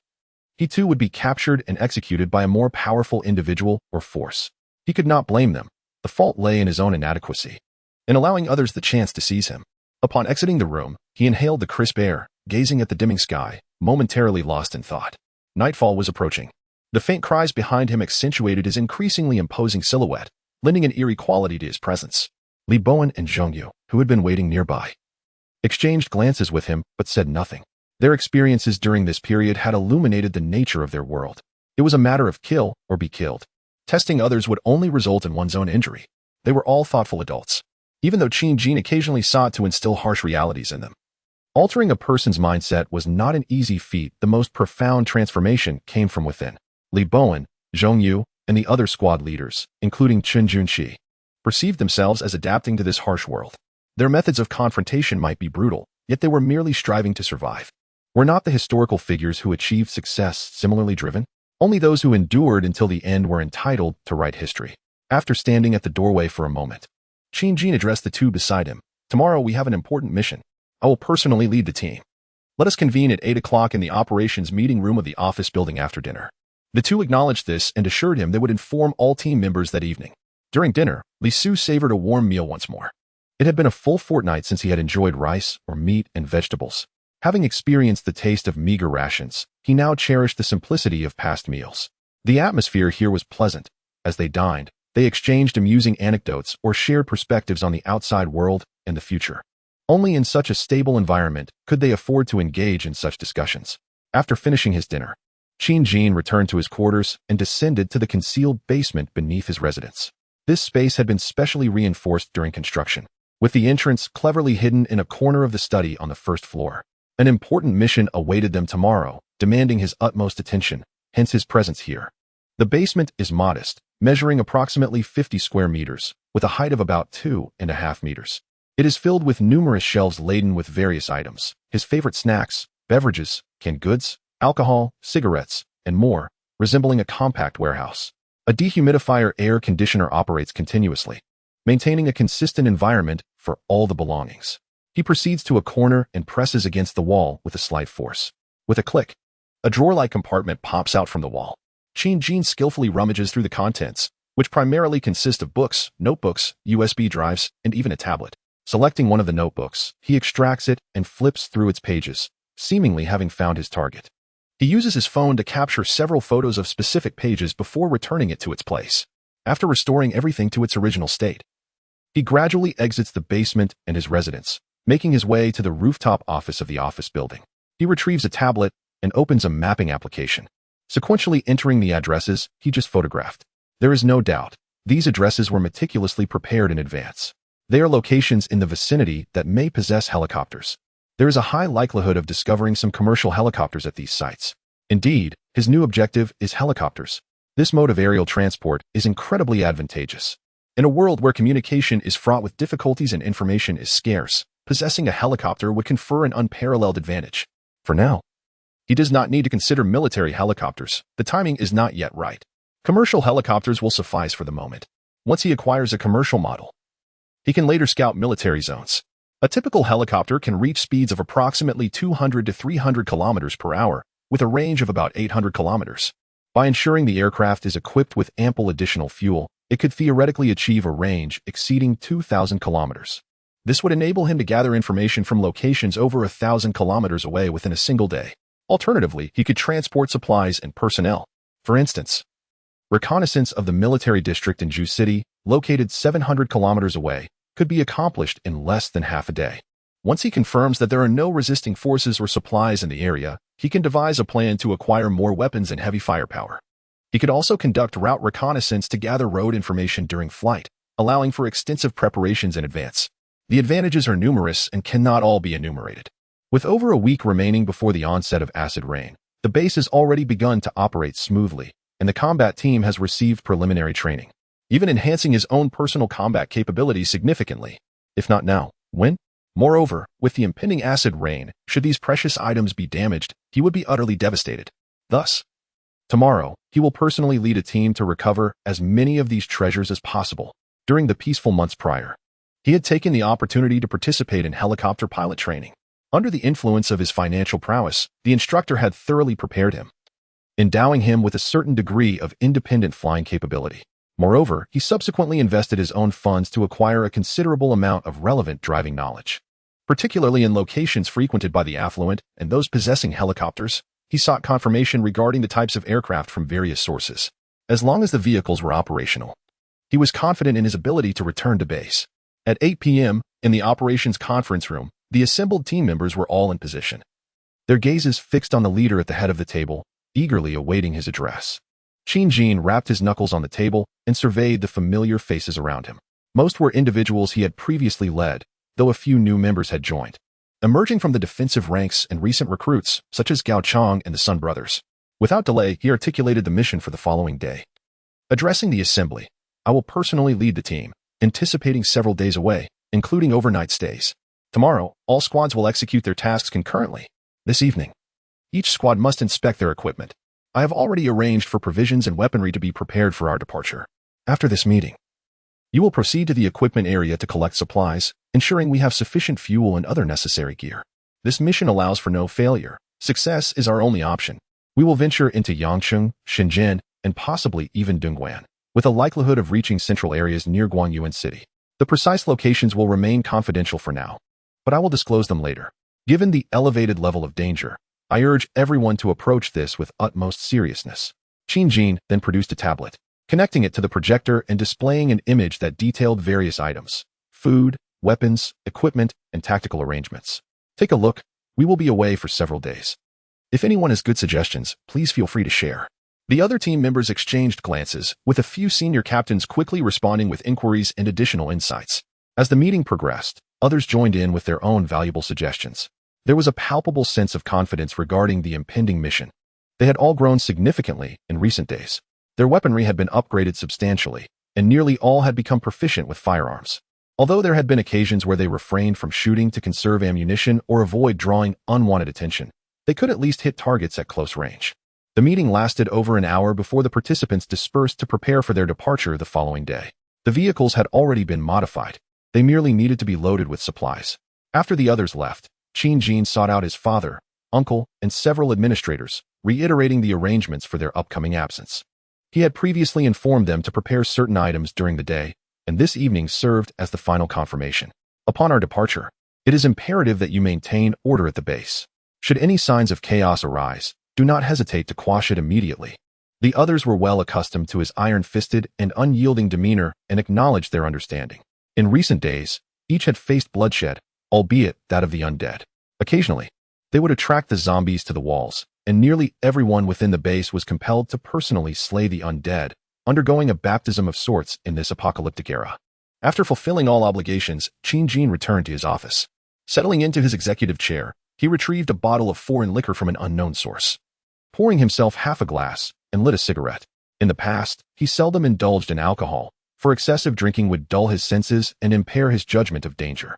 he too would be captured and executed by a more powerful individual or force. He could not blame them. The fault lay in his own inadequacy, in allowing others the chance to seize him. Upon exiting the room, he inhaled the crisp air, gazing at the dimming sky, momentarily lost in thought. Nightfall was approaching. The faint cries behind him accentuated his increasingly imposing silhouette, lending an eerie quality to his presence. Li Bowen and Zhong Yu, who had been waiting nearby, exchanged glances with him but said nothing. Their experiences during this period had illuminated the nature of their world. It was a matter of kill or be killed. Testing others would only result in one's own injury. They were all thoughtful adults, even though Qin Jin occasionally sought to instill harsh realities in them. Altering a person's mindset was not an easy feat. The most profound transformation came from within. Li Bowen, Zhong Yu, and the other squad leaders, including Chen Junxi, perceived themselves as adapting to this harsh world. Their methods of confrontation might be brutal, yet they were merely striving to survive. Were not the historical figures who achieved success similarly driven? Only those who endured until the end were entitled to write history. After standing at the doorway for a moment, Qin Jin addressed the two beside him. Tomorrow we have an important mission. I will personally lead the team. Let us convene at 8 o'clock in the operations meeting room of the office building after dinner. The two acknowledged this and assured him they would inform all team members that evening. During dinner, Li Su savored a warm meal once more. It had been a full fortnight since he had enjoyed rice or meat and vegetables. Having experienced the taste of meager rations, he now cherished the simplicity of past meals. The atmosphere here was pleasant. As they dined, they exchanged amusing anecdotes or shared perspectives on the outside world and the future. Only in such a stable environment could they afford to engage in such discussions. After finishing his dinner, Qin Jin returned to his quarters and descended to the concealed basement beneath his residence. This space had been specially reinforced during construction, with the entrance cleverly hidden in a corner of the study on the first floor. An important mission awaited them tomorrow, demanding his utmost attention, hence his presence here. The basement is modest, measuring approximately 50 square meters, with a height of about 2.5 meters. It is filled with numerous shelves laden with various items, his favorite snacks, beverages, canned goods, alcohol, cigarettes, and more, resembling a compact warehouse. A dehumidifier air conditioner operates continuously, maintaining a consistent environment for all the belongings. He proceeds to a corner and presses against the wall with a slight force. With a click, a drawer-like compartment pops out from the wall. Qin Jin skillfully rummages through the contents, which primarily consist of books, notebooks, USB drives, and even a tablet. Selecting one of the notebooks, he extracts it and flips through its pages, seemingly having found his target. He uses his phone to capture several photos of specific pages before returning it to its place. After restoring everything to its original state, he gradually exits the basement and his residence, making his way to the rooftop office of the office building. He retrieves a tablet and opens a mapping application, sequentially entering the addresses he just photographed. There is no doubt, these addresses were meticulously prepared in advance. They are locations in the vicinity that may possess helicopters. There is a high likelihood of discovering some commercial helicopters at these sites. Indeed, his new objective is helicopters. This mode of aerial transport is incredibly advantageous. In a world where communication is fraught with difficulties and information is scarce, possessing a helicopter would confer an unparalleled advantage. For now, he does not need to consider military helicopters. The timing is not yet right. Commercial helicopters will suffice for the moment. Once he acquires a commercial model, he can later scout military zones. A typical helicopter can reach speeds of approximately 200 to 300 kilometers per hour, with a range of about 800 kilometers. By ensuring the aircraft is equipped with ample additional fuel, it could theoretically achieve a range exceeding 2,000 kilometers. This would enable him to gather information from locations over 1,000 kilometers away within a single day. Alternatively, he could transport supplies and personnel. For instance, reconnaissance of the military district in Ju City, located 700 kilometers away, could be accomplished in less than half a day. Once he confirms that there are no resisting forces or supplies in the area, he can devise a plan to acquire more weapons and heavy firepower. He could also conduct route reconnaissance to gather road information during flight, allowing for extensive preparations in advance. The advantages are numerous and cannot all be enumerated. With over a week remaining before the onset of acid rain, the base has already begun to operate smoothly, and the combat team has received preliminary training, even enhancing his own personal combat capabilities significantly. If not now, when? Moreover, with the impending acid rain, should these precious items be damaged, he would be utterly devastated. Thus, tomorrow, he will personally lead a team to recover as many of these treasures as possible. During the peaceful months prior, he had taken the opportunity to participate in helicopter pilot training. Under the influence of his financial prowess, the instructor had thoroughly prepared him, endowing him with a certain degree of independent flying capability. Moreover, he subsequently invested his own funds to acquire a considerable amount of relevant driving knowledge. Particularly in locations frequented by the affluent and those possessing helicopters, he sought confirmation regarding the types of aircraft from various sources. As long as the vehicles were operational, he was confident in his ability to return to base. At 8 p.m., in the operations conference room, the assembled team members were all in position, their gazes fixed on the leader at the head of the table, eagerly awaiting his address. Qin Jin rapped his knuckles on the table and surveyed the familiar faces around him. Most were individuals he had previously led, though a few new members had joined, emerging from the defensive ranks and recent recruits, such as Gao Chong and the Sun brothers. Without delay, he articulated the mission for the following day. Addressing the assembly, I will personally lead the team, anticipating several days away, including overnight stays. Tomorrow, all squads will execute their tasks concurrently. This evening, each squad must inspect their equipment. I have already arranged for provisions and weaponry to be prepared for our departure. After this meeting, you will proceed to the equipment area to collect supplies, ensuring we have sufficient fuel and other necessary gear. This mission allows for no failure. Success is our only option. We will venture into Yangcheng, Shenzhen, and possibly even Dongguan, with a likelihood of reaching central areas near Guangyuan City. The precise locations will remain confidential for now, but I will disclose them later. Given the elevated level of danger, I urge everyone to approach this with utmost seriousness. Qin Jin then produced a tablet, connecting it to the projector and displaying an image that detailed various items, food, weapons, equipment, and tactical arrangements. Take a look. We will be away for several days. If anyone has good suggestions, please feel free to share. The other team members exchanged glances, with a few senior captains quickly responding with inquiries and additional insights. As the meeting progressed, others joined in with their own valuable suggestions. There was a palpable sense of confidence regarding the impending mission. They had all grown significantly in recent days. Their weaponry had been upgraded substantially, and nearly all had become proficient with firearms. Although there had been occasions where they refrained from shooting to conserve ammunition or avoid drawing unwanted attention, they could at least hit targets at close range. The meeting lasted over an hour before the participants dispersed to prepare for their departure the following day. The vehicles had already been modified. They merely needed to be loaded with supplies. After the others left, Qin Jin sought out his father, uncle, and several administrators, reiterating the arrangements for their upcoming absence. He had previously informed them to prepare certain items during the day, and this evening served as the final confirmation. Upon our departure, it is imperative that you maintain order at the base. Should any signs of chaos arise, do not hesitate to quash it immediately. The others were well accustomed to his iron-fisted and unyielding demeanor and acknowledged their understanding. In recent days, each had faced bloodshed, albeit that of the undead. Occasionally, they would attract the zombies to the walls, and nearly everyone within the base was compelled to personally slay the undead, undergoing a baptism of sorts in this apocalyptic era. After fulfilling all obligations, Qin Jin returned to his office. Settling into his executive chair, he retrieved a bottle of foreign liquor from an unknown source. Pouring himself half a glass and lit a cigarette. In the past, he seldom indulged in alcohol, for excessive drinking would dull his senses and impair his judgment of danger.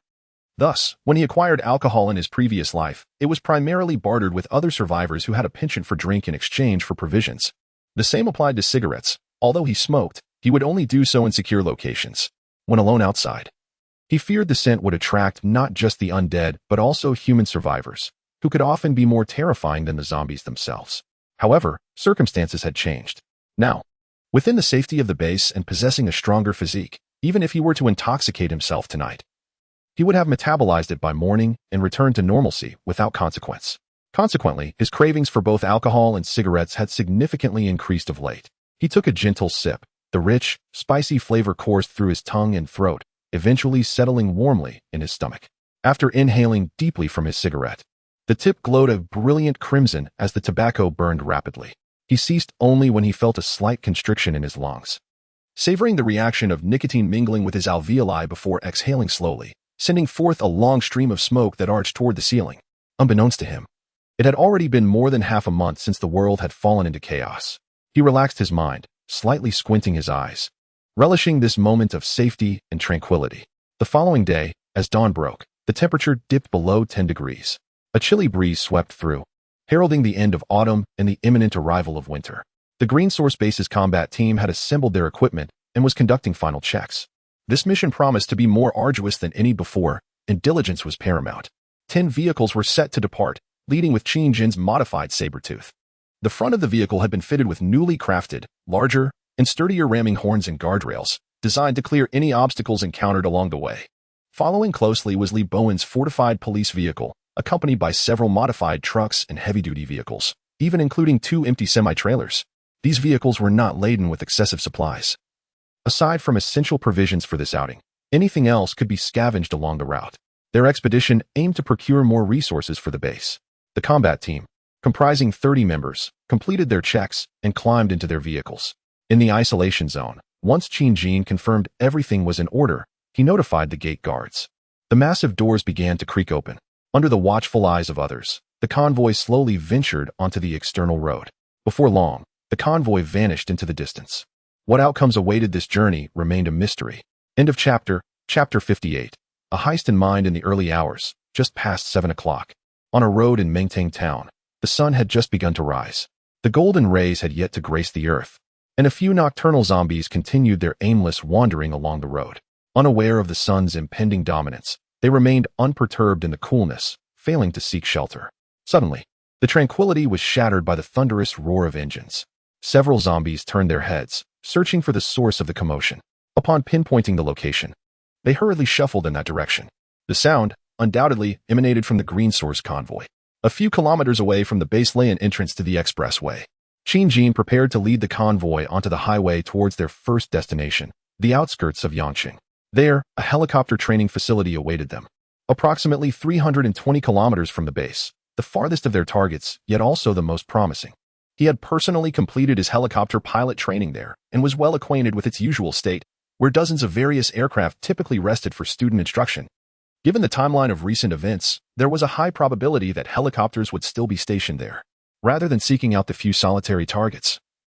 Thus, when he acquired alcohol in his previous life, it was primarily bartered with other survivors who had a penchant for drink in exchange for provisions. The same applied to cigarettes. Although he smoked, he would only do so in secure locations. When alone outside, he feared the scent would attract not just the undead, but also human survivors, who could often be more terrifying than the zombies themselves. However, circumstances had changed. Now, within the safety of the base and possessing a stronger physique, even if he were to intoxicate himself tonight, he would have metabolized it by morning and returned to normalcy without consequence. Consequently, his cravings for both alcohol and cigarettes had significantly increased of late. He took a gentle sip. The rich, spicy flavor coursed through his tongue and throat, eventually settling warmly in his stomach. After inhaling deeply from his cigarette, the tip glowed a brilliant crimson as the tobacco burned rapidly. He ceased only when he felt a slight constriction in his lungs. Savoring the reaction of nicotine mingling with his alveoli before exhaling slowly, sending forth a long stream of smoke that arched toward the ceiling. Unbeknownst to him, it had already been more than half a month since the world had fallen into chaos. He relaxed his mind, slightly squinting his eyes, relishing this moment of safety and tranquility. The following day, as dawn broke, the temperature dipped below 10 degrees. A chilly breeze swept through, heralding the end of autumn and the imminent arrival of winter. The Green Source Base's combat team had assembled their equipment and was conducting final checks. This mission promised to be more arduous than any before, and diligence was paramount. 10 vehicles were set to depart, leading with Qin Jin's modified Sabertooth. The front of the vehicle had been fitted with newly crafted, larger, and sturdier ramming horns and guardrails, designed to clear any obstacles encountered along the way. Following closely was Li Bowen's fortified police vehicle, accompanied by several modified trucks and heavy-duty vehicles, even including 2 empty semi-trailers. These vehicles were not laden with excessive supplies. Aside from essential provisions for this outing, anything else could be scavenged along the route. Their expedition aimed to procure more resources for the base. The combat team, comprising 30 members, completed their checks and climbed into their vehicles. In the isolation zone, once Qin Jin confirmed everything was in order, he notified the gate guards. The massive doors began to creak open. Under the watchful eyes of others, the convoy slowly ventured onto the external road. Before long, the convoy vanished into the distance. What outcomes awaited this journey remained a mystery. End of chapter. Chapter 58. A heist in mind in the early hours, just past 7 o'clock. On a road in Mengtang town, the sun had just begun to rise. The golden rays had yet to grace the earth, and a few nocturnal zombies continued their aimless wandering along the road. Unaware of the sun's impending dominance, they remained unperturbed in the coolness, failing to seek shelter. Suddenly, the tranquility was shattered by the thunderous roar of engines. Several zombies turned their heads, searching for the source of the commotion. Upon pinpointing the location, they hurriedly shuffled in that direction. The sound, undoubtedly, emanated from the Green Source convoy. A few kilometers away from the base lay an entrance to the expressway. Qin Jin prepared to lead the convoy onto the highway towards their first destination, the outskirts of Yangqing. There, a helicopter training facility awaited them. Approximately 320 kilometers from the base, the farthest of their targets, yet also the most promising. He had personally completed his helicopter pilot training there and was well acquainted with its usual state, where dozens of various aircraft typically rested for student instruction. Given the timeline of recent events, there was a high probability that helicopters would still be stationed there, rather than seeking out the few solitary targets.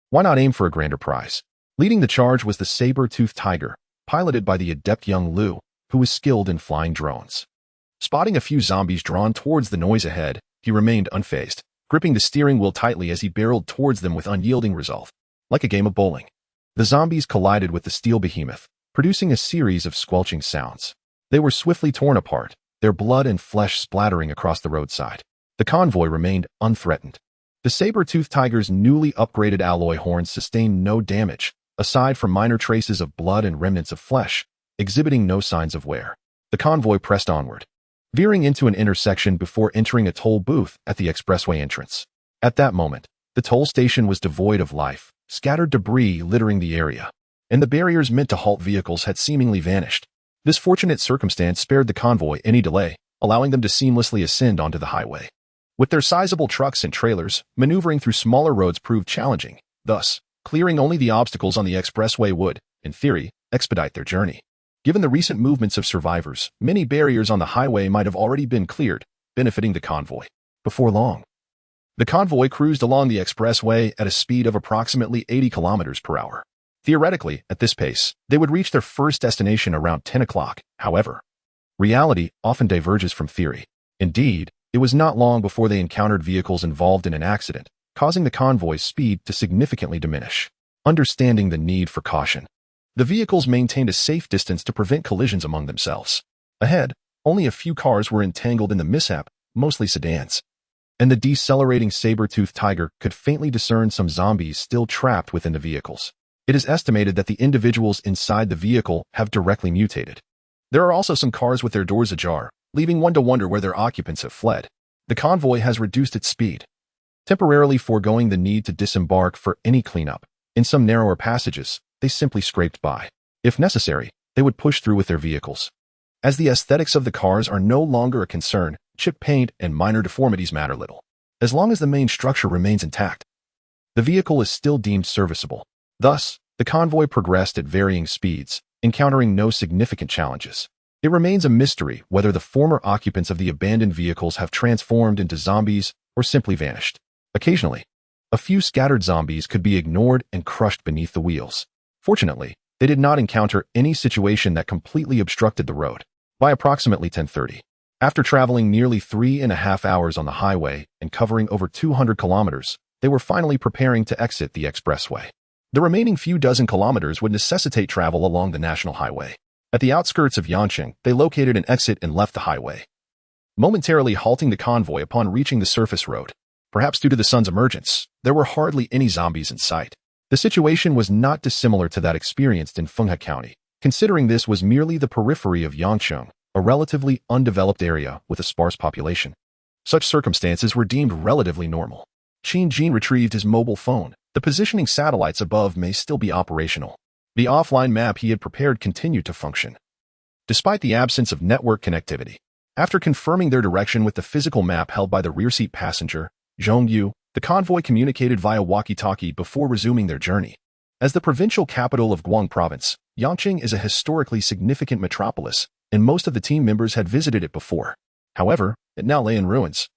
Why not aim for a grander prize? Leading the charge was the saber-toothed tiger, piloted by the adept young Liu, who was skilled in flying drones. Spotting a few zombies drawn towards the noise ahead, he remained unfazed, gripping the steering wheel tightly as he barreled towards them with unyielding resolve. Like a game of bowling, the zombies collided with the steel behemoth, producing a series of squelching sounds. They were swiftly torn apart, their blood and flesh splattering across the roadside. The convoy remained unthreatened. The saber-toothed tiger's newly upgraded alloy horns sustained no damage, aside from minor traces of blood and remnants of flesh, exhibiting no signs of wear. The convoy pressed onward, veering into an intersection before entering a toll booth at the expressway entrance. At that moment, the toll station was devoid of life, scattered debris littering the area, and the barriers meant to halt vehicles had seemingly vanished. This fortunate circumstance spared the convoy any delay, allowing them to seamlessly ascend onto the highway. With their sizable trucks and trailers, maneuvering through smaller roads proved challenging. Thus, clearing only the obstacles on the expressway would, in theory, expedite their journey. Given the recent movements of survivors, many barriers on the highway might have already been cleared, benefiting the convoy. Before long, The convoy cruised along the expressway at a speed of approximately 80 kilometers per hour. Theoretically, at this pace, they would reach their first destination around 10 o'clock. However, reality often diverges from theory. Indeed, it was not long before they encountered vehicles involved in an accident, causing the convoy's speed to significantly diminish. Understanding the need for caution, the vehicles maintained a safe distance to prevent collisions among themselves. Ahead, only a few cars were entangled in the mishap, mostly sedans. And the decelerating saber-toothed tiger could faintly discern some zombies still trapped within the vehicles. It is estimated that the individuals inside the vehicle have directly mutated. There are also some cars with their doors ajar, leaving one to wonder where their occupants have fled. The convoy has reduced its speed, temporarily foregoing the need to disembark for any cleanup. In some narrower passages, they simply scraped by. If necessary, they would push through with their vehicles. As the aesthetics of the cars are no longer a concern, chipped paint and minor deformities matter little. As long as the main structure remains intact, the vehicle is still deemed serviceable. Thus, the convoy progressed at varying speeds, encountering no significant challenges. It remains a mystery whether the former occupants of the abandoned vehicles have transformed into zombies or simply vanished. Occasionally, a few scattered zombies could be ignored and crushed beneath the wheels. Fortunately, they did not encounter any situation that completely obstructed the road. By approximately 10:30, after traveling nearly 3.5 hours on the highway and covering over 200 kilometers, they were finally preparing to exit the expressway. The remaining few dozen kilometers would necessitate travel along the national highway. At the outskirts of Yanqing, they located an exit and left the highway, momentarily halting the convoy upon reaching the surface road. Perhaps due to the sun's emergence, there were hardly any zombies in sight. The situation was not dissimilar to that experienced in Fenghe County, considering this was merely the periphery of Yangcheng, a relatively undeveloped area with a sparse population. Such circumstances were deemed relatively normal. Qin Jin retrieved his mobile phone. The positioning satellites above may still be operational. The offline map he had prepared continued to function, despite the absence of network connectivity. After confirming their direction with the physical map held by the rear seat passenger, Zhong Yu, the convoy communicated via walkie-talkie before resuming their journey. As the provincial capital of Guang Province, Yanqing is a historically significant metropolis, and most of the team members had visited it before. However, it now lay in ruins.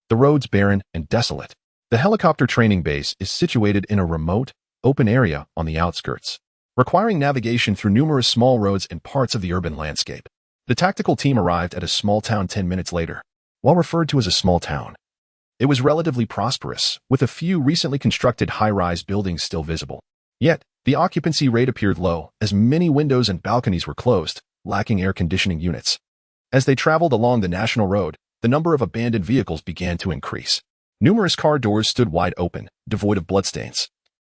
The roads barren and desolate. The helicopter training base is situated in a remote, open area on the outskirts, requiring navigation through numerous small roads and parts of the urban landscape. The tactical team arrived at a small town 10 minutes later. While referred to as a small town, it was relatively prosperous, with a few recently constructed high-rise buildings still visible. Yet, the occupancy rate appeared low, as many windows and balconies were closed, lacking air conditioning units. As they traveled along the national road, the number of abandoned vehicles began to increase. Numerous car doors stood wide open, devoid of bloodstains,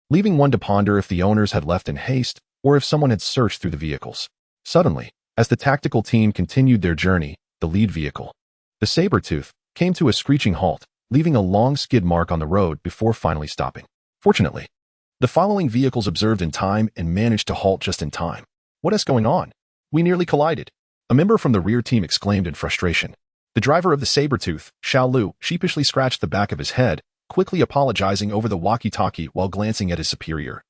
leaving one to ponder if the owners had left in haste or if someone had searched through the vehicles. Suddenly, as the tactical team continued their journey, the lead vehicle, the Sabertooth, came to a screeching halt, leaving a long skid mark on the road before finally stopping. Fortunately, the following vehicles observed in time and managed to halt just in time. "What is going on? We nearly collided," a member from the rear team exclaimed in frustration. The driver of the Sabertooth, Xiao Lu, sheepishly scratched the back of his head, quickly apologizing over the walkie-talkie while glancing at his superior,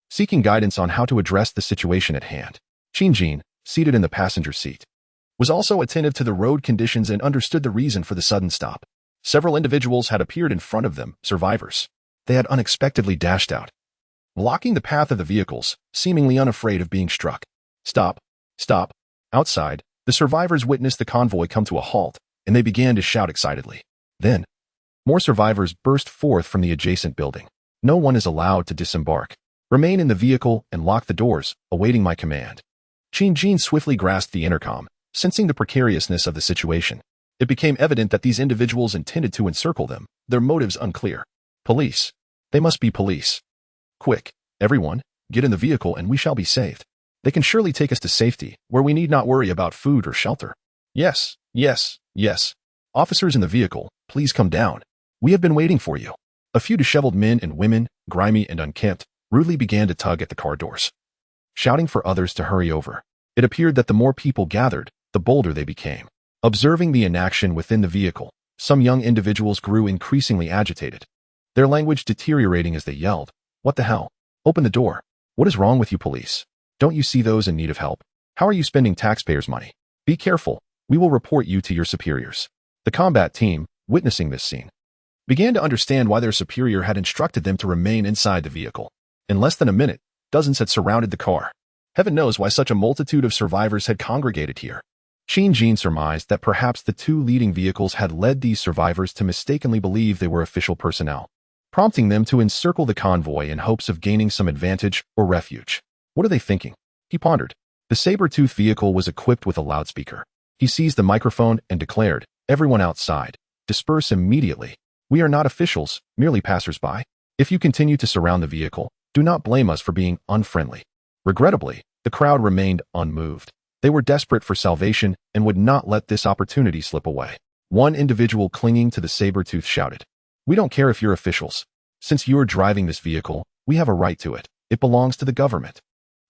seeking guidance on how to address the situation at hand. Qin Jin, seated in the passenger seat, was also attentive to the road conditions and understood the reason for the sudden stop. Several individuals had appeared in front of them, survivors. They had unexpectedly dashed out, blocking the path of the vehicles, seemingly unafraid of being struck. "Stop! Stop!" Outside, the survivors witnessed the convoy come to a halt, and they began to shout excitedly. Then, more survivors burst forth from the adjacent building. "No one is allowed to disembark. Remain in the vehicle and lock the doors, awaiting my command." Qin Jin swiftly grasped the intercom, sensing the precariousness of the situation. It became evident that these individuals intended to encircle them, their motives unclear. "Police. They must be police. Quick, everyone, get in the vehicle and we shall be saved. They can surely take us to safety, where we need not worry about food or shelter." "Yes, yes, yes. Officers in the vehicle, please come down. We have been waiting for you." A few disheveled men and women, grimy and unkempt, rudely began to tug at the car doors, shouting for others to hurry over. It appeared that the more people gathered, the bolder they became. Observing the inaction within the vehicle, some young individuals grew increasingly agitated, their language deteriorating as they yelled, "What the hell? Open the door. What is wrong with you police? Don't you see those in need of help? How are you spending taxpayers' money? Be careful. We will report you to your superiors." The combat team, witnessing this scene, began to understand why their superior had instructed them to remain inside the vehicle. In less than a minute, dozens had surrounded the car. Heaven knows why such a multitude of survivors had congregated here. Qin Jin surmised that perhaps the two leading vehicles had led these survivors to mistakenly believe they were official personnel, prompting them to encircle the convoy in hopes of gaining some advantage or refuge. What are they thinking? He pondered. The saber-tooth vehicle was equipped with a loudspeaker. He seized the microphone and declared, "Everyone outside, disperse immediately. We are not officials, merely passers-by. If you continue to surround the vehicle, do not blame us for being unfriendly." Regrettably, the crowd remained unmoved. They were desperate for salvation and would not let this opportunity slip away. One individual clinging to the saber-tooth shouted, "We don't care if you're officials. Since you are driving this vehicle, we have a right to it. It belongs to the government.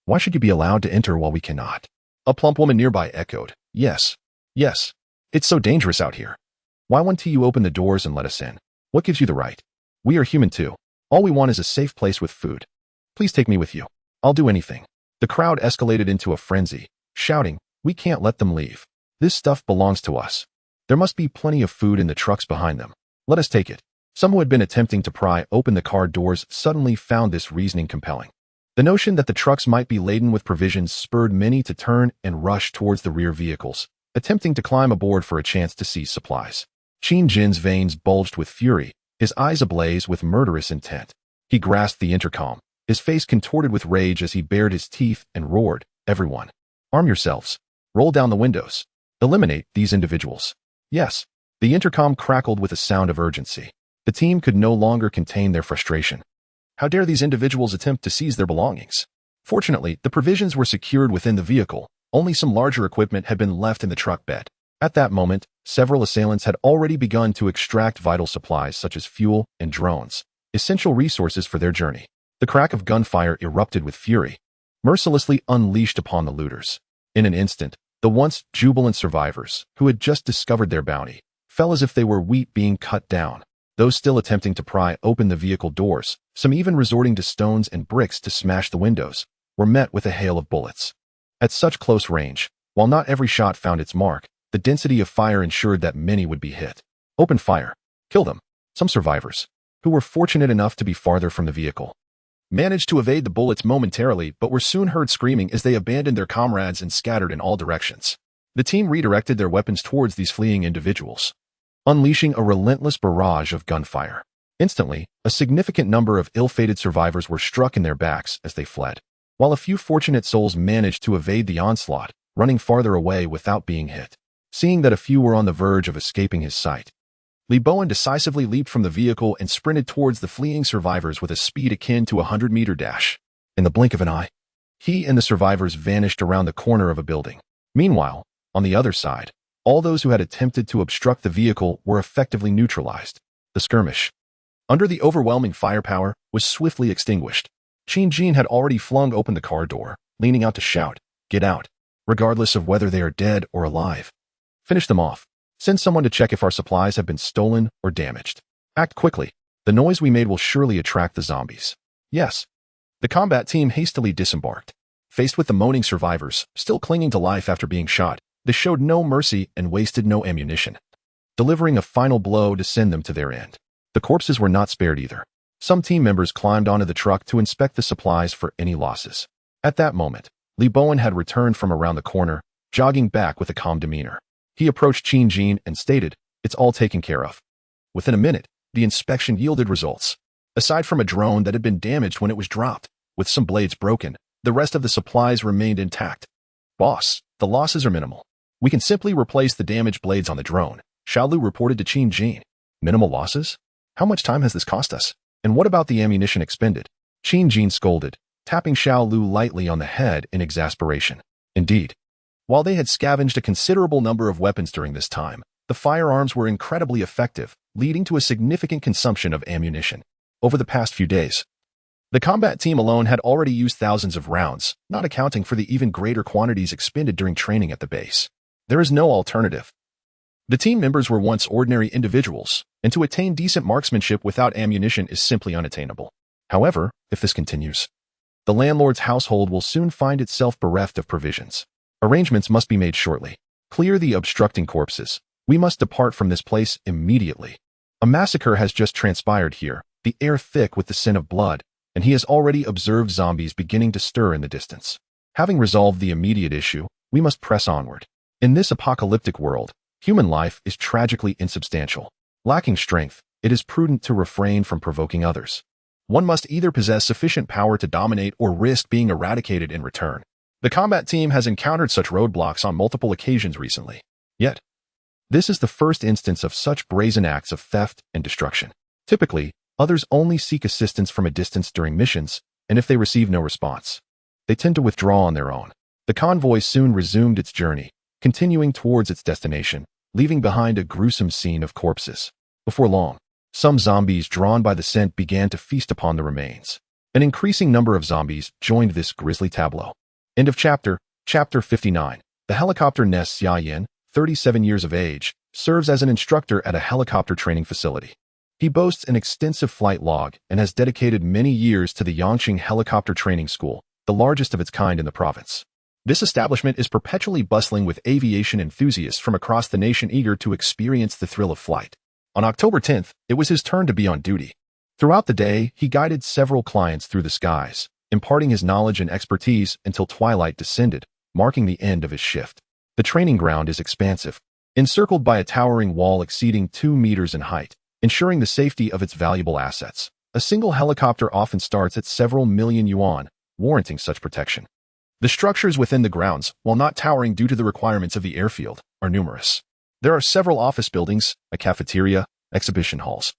Why should you be allowed to enter while we cannot?" A plump woman nearby echoed, "Yes. Yes. It's so dangerous out here. Why won't you open the doors and let us in? What gives you the right? We are human too. All we want is a safe place with food. Please take me with you. I'll do anything." The crowd escalated into a frenzy, shouting, "We can't let them leave. This stuff belongs to us. There must be plenty of food in the trucks behind them. Let us take it." Some who had been attempting to pry open the car doors suddenly found this reasoning compelling. The notion that the trucks might be laden with provisions spurred many to turn and rush towards the rear vehicles, attempting to climb aboard for a chance to seize supplies. Qin Jin's veins bulged with fury, his eyes ablaze with murderous intent. He grasped the intercom, his face contorted with rage as he bared his teeth and roared, "Everyone, arm yourselves. Roll down the windows. Eliminate these individuals." Yes, the intercom crackled with a sound of urgency. The team could no longer contain their frustration. How dare these individuals attempt to seize their belongings? Fortunately, the provisions were secured within the vehicle. Only some larger equipment had been left in the truck bed. At that moment, several assailants had already begun to extract vital supplies such as fuel and drones, essential resources for their journey. The crack of gunfire erupted with fury, mercilessly unleashed upon the looters. In an instant, the once jubilant survivors, who had just discovered their bounty, fell as if they were wheat being cut down. Those still attempting to pry open the vehicle doors, some even resorting to stones and bricks to smash the windows, were met with a hail of bullets. At such close range, while not every shot found its mark, the density of fire ensured that many would be hit. Open fire. Kill them. Some survivors, who were fortunate enough to be farther from the vehicle, managed to evade the bullets momentarily but were soon heard screaming as they abandoned their comrades and scattered in all directions. The team redirected their weapons towards these fleeing individuals, unleashing a relentless barrage of gunfire. Instantly, a significant number of ill-fated survivors were struck in their backs as they fled, while a few fortunate souls managed to evade the onslaught, running farther away without being hit. Seeing that a few were on the verge of escaping his sight, Li Bowen decisively leaped from the vehicle and sprinted towards the fleeing survivors with a speed akin to a 100-meter dash. In the blink of an eye, he and the survivors vanished around the corner of a building. Meanwhile, on the other side, all those who had attempted to obstruct the vehicle were effectively neutralized. The skirmish, under the overwhelming firepower, was swiftly extinguished. Qin Jin had already flung open the car door, leaning out to shout, "Get out, regardless of whether they are dead or alive. Finish them off. Send someone to check if our supplies have been stolen or damaged. Act quickly. The noise we made will surely attract the zombies." Yes. The combat team hastily disembarked. Faced with the moaning survivors, still clinging to life after being shot, they showed no mercy and wasted no ammunition, delivering a final blow to send them to their end. The corpses were not spared either. Some team members climbed onto the truck to inspect the supplies for any losses. At that moment, Li Bowen had returned from around the corner, jogging back with a calm demeanor. He approached Qin Jin and stated, "It's all taken care of." Within a minute, the inspection yielded results. Aside from a drone that had been damaged when it was dropped, with some blades broken, the rest of the supplies remained intact. "Boss, the losses are minimal. We can simply replace the damaged blades on the drone," Xiaolu reported to Qin Jin. "Minimal losses? How much time has this cost us? And what about the ammunition expended?" Qin Jin scolded, tapping Xiaolu lightly on the head in exasperation. Indeed, while they had scavenged a considerable number of weapons during this time, the firearms were incredibly effective, leading to a significant consumption of ammunition. Over the past few days, the combat team alone had already used thousands of rounds, not accounting for the even greater quantities expended during training at the base. There is no alternative. The team members were once ordinary individuals, and to attain decent marksmanship without ammunition is simply unattainable. However, if this continues, the landlord's household will soon find itself bereft of provisions. Arrangements must be made shortly. Clear the obstructing corpses. We must depart from this place immediately. A massacre has just transpired here, the air thick with the scent of blood, and he has already observed zombies beginning to stir in the distance. Having resolved the immediate issue, we must press onward. In this apocalyptic world, human life is tragically insubstantial. Lacking strength, it is prudent to refrain from provoking others. One must either possess sufficient power to dominate or risk being eradicated in return. The combat team has encountered such roadblocks on multiple occasions recently. Yet, this is the first instance of such brazen acts of theft and destruction. Typically, others only seek assistance from a distance during missions, and if they receive no response, they tend to withdraw on their own. The convoy soon resumed its journey, continuing towards its destination, leaving behind a gruesome scene of corpses. Before long, some zombies drawn by the scent began to feast upon the remains. An increasing number of zombies joined this grisly tableau. End of chapter. Chapter 59. The helicopter Ness Xia 37 years of age, serves as an instructor at a helicopter training facility. He boasts an extensive flight log and has dedicated many years to the Yangqing Helicopter Training School, the largest of its kind in the province. This establishment is perpetually bustling with aviation enthusiasts from across the nation eager to experience the thrill of flight. On October 10th, it was his turn to be on duty. Throughout the day, he guided several clients through the skies, imparting his knowledge and expertise until twilight descended, marking the end of his shift. The training ground is expansive, encircled by a towering wall exceeding 2 meters in height, ensuring the safety of its valuable assets. A single helicopter often starts at several million yuan, warranting such protection. The structures within the grounds, while not towering due to the requirements of the airfield, are numerous. There are several office buildings, a cafeteria, exhibition halls,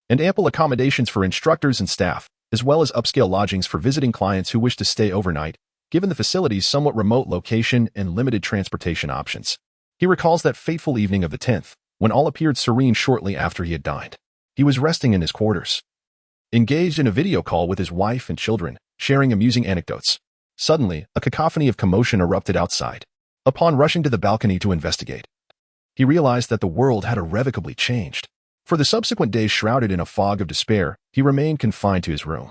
and ample accommodations for instructors and staff, as well as upscale lodgings for visiting clients who wish to stay overnight, given the facility's somewhat remote location and limited transportation options. He recalls that fateful evening of the 10th, when all appeared serene shortly after he had dined. He was resting in his quarters, engaged in a video call with his wife and children, sharing amusing anecdotes. Suddenly, a cacophony of commotion erupted outside. Upon rushing to the balcony to investigate, he realized that the world had irrevocably changed. For the subsequent days shrouded in a fog of despair, he remained confined to his room,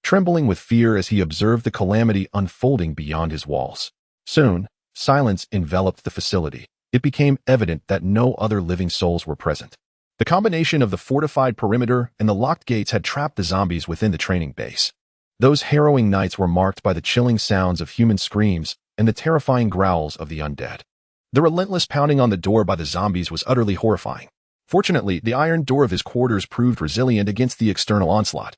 trembling with fear as he observed the calamity unfolding beyond his walls. Soon, silence enveloped the facility. It became evident that no other living souls were present. The combination of the fortified perimeter and the locked gates had trapped the zombies within the training base. Those harrowing nights were marked by the chilling sounds of human screams and the terrifying growls of the undead. The relentless pounding on the door by the zombies was utterly horrifying. Fortunately, the iron door of his quarters proved resilient against the external onslaught,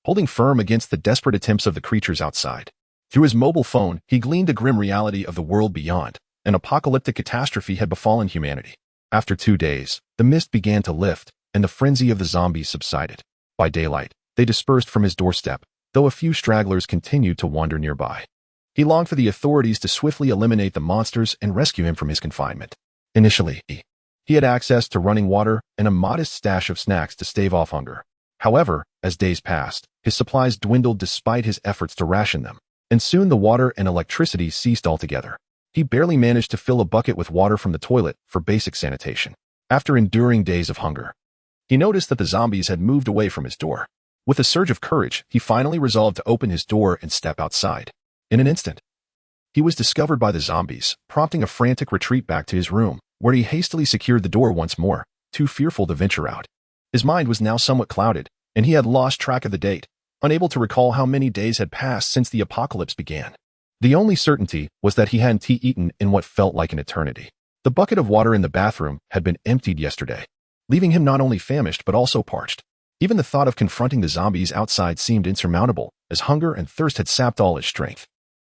holding firm against the desperate attempts of the creatures outside. Through his mobile phone, he gleaned the grim reality of the world beyond. An apocalyptic catastrophe had befallen humanity. After 2 days, the mist began to lift, and the frenzy of the zombies subsided. By daylight, they dispersed from his doorstep, though a few stragglers continued to wander nearby. He longed for the authorities to swiftly eliminate the monsters and rescue him from his confinement. Initially, he had access to running water and a modest stash of snacks to stave off hunger. However, as days passed, his supplies dwindled despite his efforts to ration them, and soon the water and electricity ceased altogether. He barely managed to fill a bucket with water from the toilet for basic sanitation. After enduring days of hunger, he noticed that the zombies had moved away from his door. With a surge of courage, he finally resolved to open his door and step outside. In an instant, he was discovered by the zombies, prompting a frantic retreat back to his room, where he hastily secured the door once more, too fearful to venture out. His mind was now somewhat clouded, and he had lost track of the date, unable to recall how many days had passed since the apocalypse began. The only certainty was that he hadn't eaten in what felt like an eternity. The bucket of water in the bathroom had been emptied yesterday, leaving him not only famished but also parched. Even the thought of confronting the zombies outside seemed insurmountable, as hunger and thirst had sapped all his strength.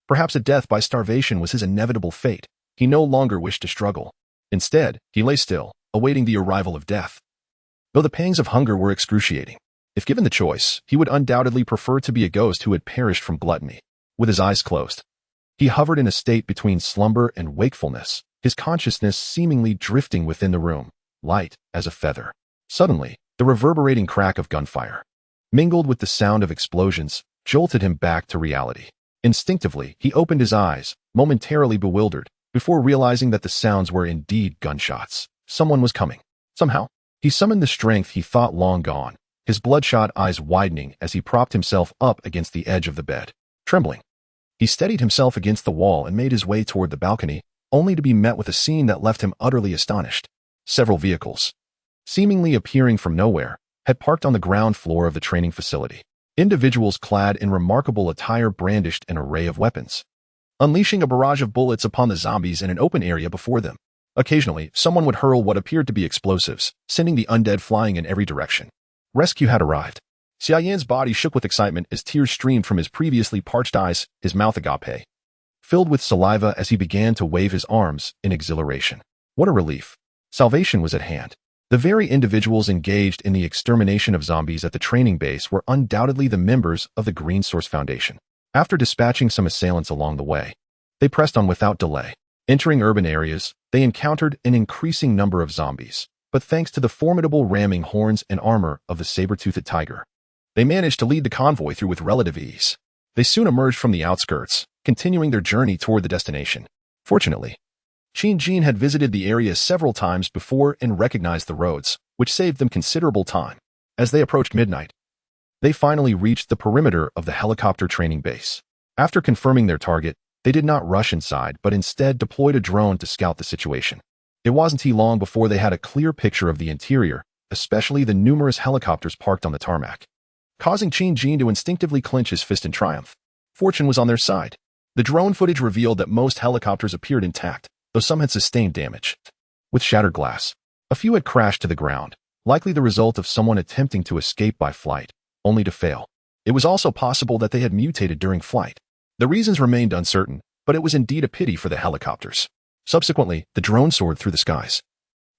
Perhaps a death by starvation was his inevitable fate. He no longer wished to struggle. Instead, he lay still, awaiting the arrival of death. Though the pangs of hunger were excruciating, if given the choice, he would undoubtedly prefer to be a ghost who had perished from gluttony. With his eyes closed, he hovered in a state between slumber and wakefulness, his consciousness seemingly drifting within the room, light as a feather. Suddenly, the reverberating crack of gunfire, mingled with the sound of explosions, jolted him back to reality. Instinctively, he opened his eyes, momentarily bewildered, before realizing that the sounds were indeed gunshots. Someone was coming. Somehow, he summoned the strength he thought long gone, his bloodshot eyes widening as he propped himself up against the edge of the bed. Trembling, he steadied himself against the wall and made his way toward the balcony, only to be met with a scene that left him utterly astonished. Several vehicles, seemingly appearing from nowhere, had parked on the ground floor of the training facility. Individuals clad in remarkable attire brandished an array of weapons, unleashing a barrage of bullets upon the zombies in an open area before them. Occasionally, someone would hurl what appeared to be explosives, sending the undead flying in every direction. Rescue had arrived. Xia Yan's body shook with excitement as tears streamed from his previously parched eyes, his mouth agape filled with saliva as he began to wave his arms in exhilaration. What a relief. Salvation was at hand. The very individuals engaged in the extermination of zombies at the training base were undoubtedly the members of the Green Source Foundation. After dispatching some assailants along the way, they pressed on without delay. Entering urban areas, they encountered an increasing number of zombies, but thanks to the formidable ramming horns and armor of the saber-toothed tiger, they managed to lead the convoy through with relative ease. They soon emerged from the outskirts, continuing their journey toward the destination. Fortunately, Qin Jin had visited the area several times before and recognized the roads, which saved them considerable time. As they approached midnight, they finally reached the perimeter of the helicopter training base. After confirming their target, they did not rush inside but instead deployed a drone to scout the situation. It wasn't long before they had a clear picture of the interior, especially the numerous helicopters parked on the tarmac, causing Qin Jin to instinctively clench his fist in triumph. Fortune was on their side. The drone footage revealed that most helicopters appeared intact, though some had sustained damage. With shattered glass, a few had crashed to the ground, likely the result of someone attempting to escape by flight, only to fail. It was also possible that they had mutated during flight. The reasons remained uncertain, but it was indeed a pity for the helicopters. Subsequently, the drone soared through the skies,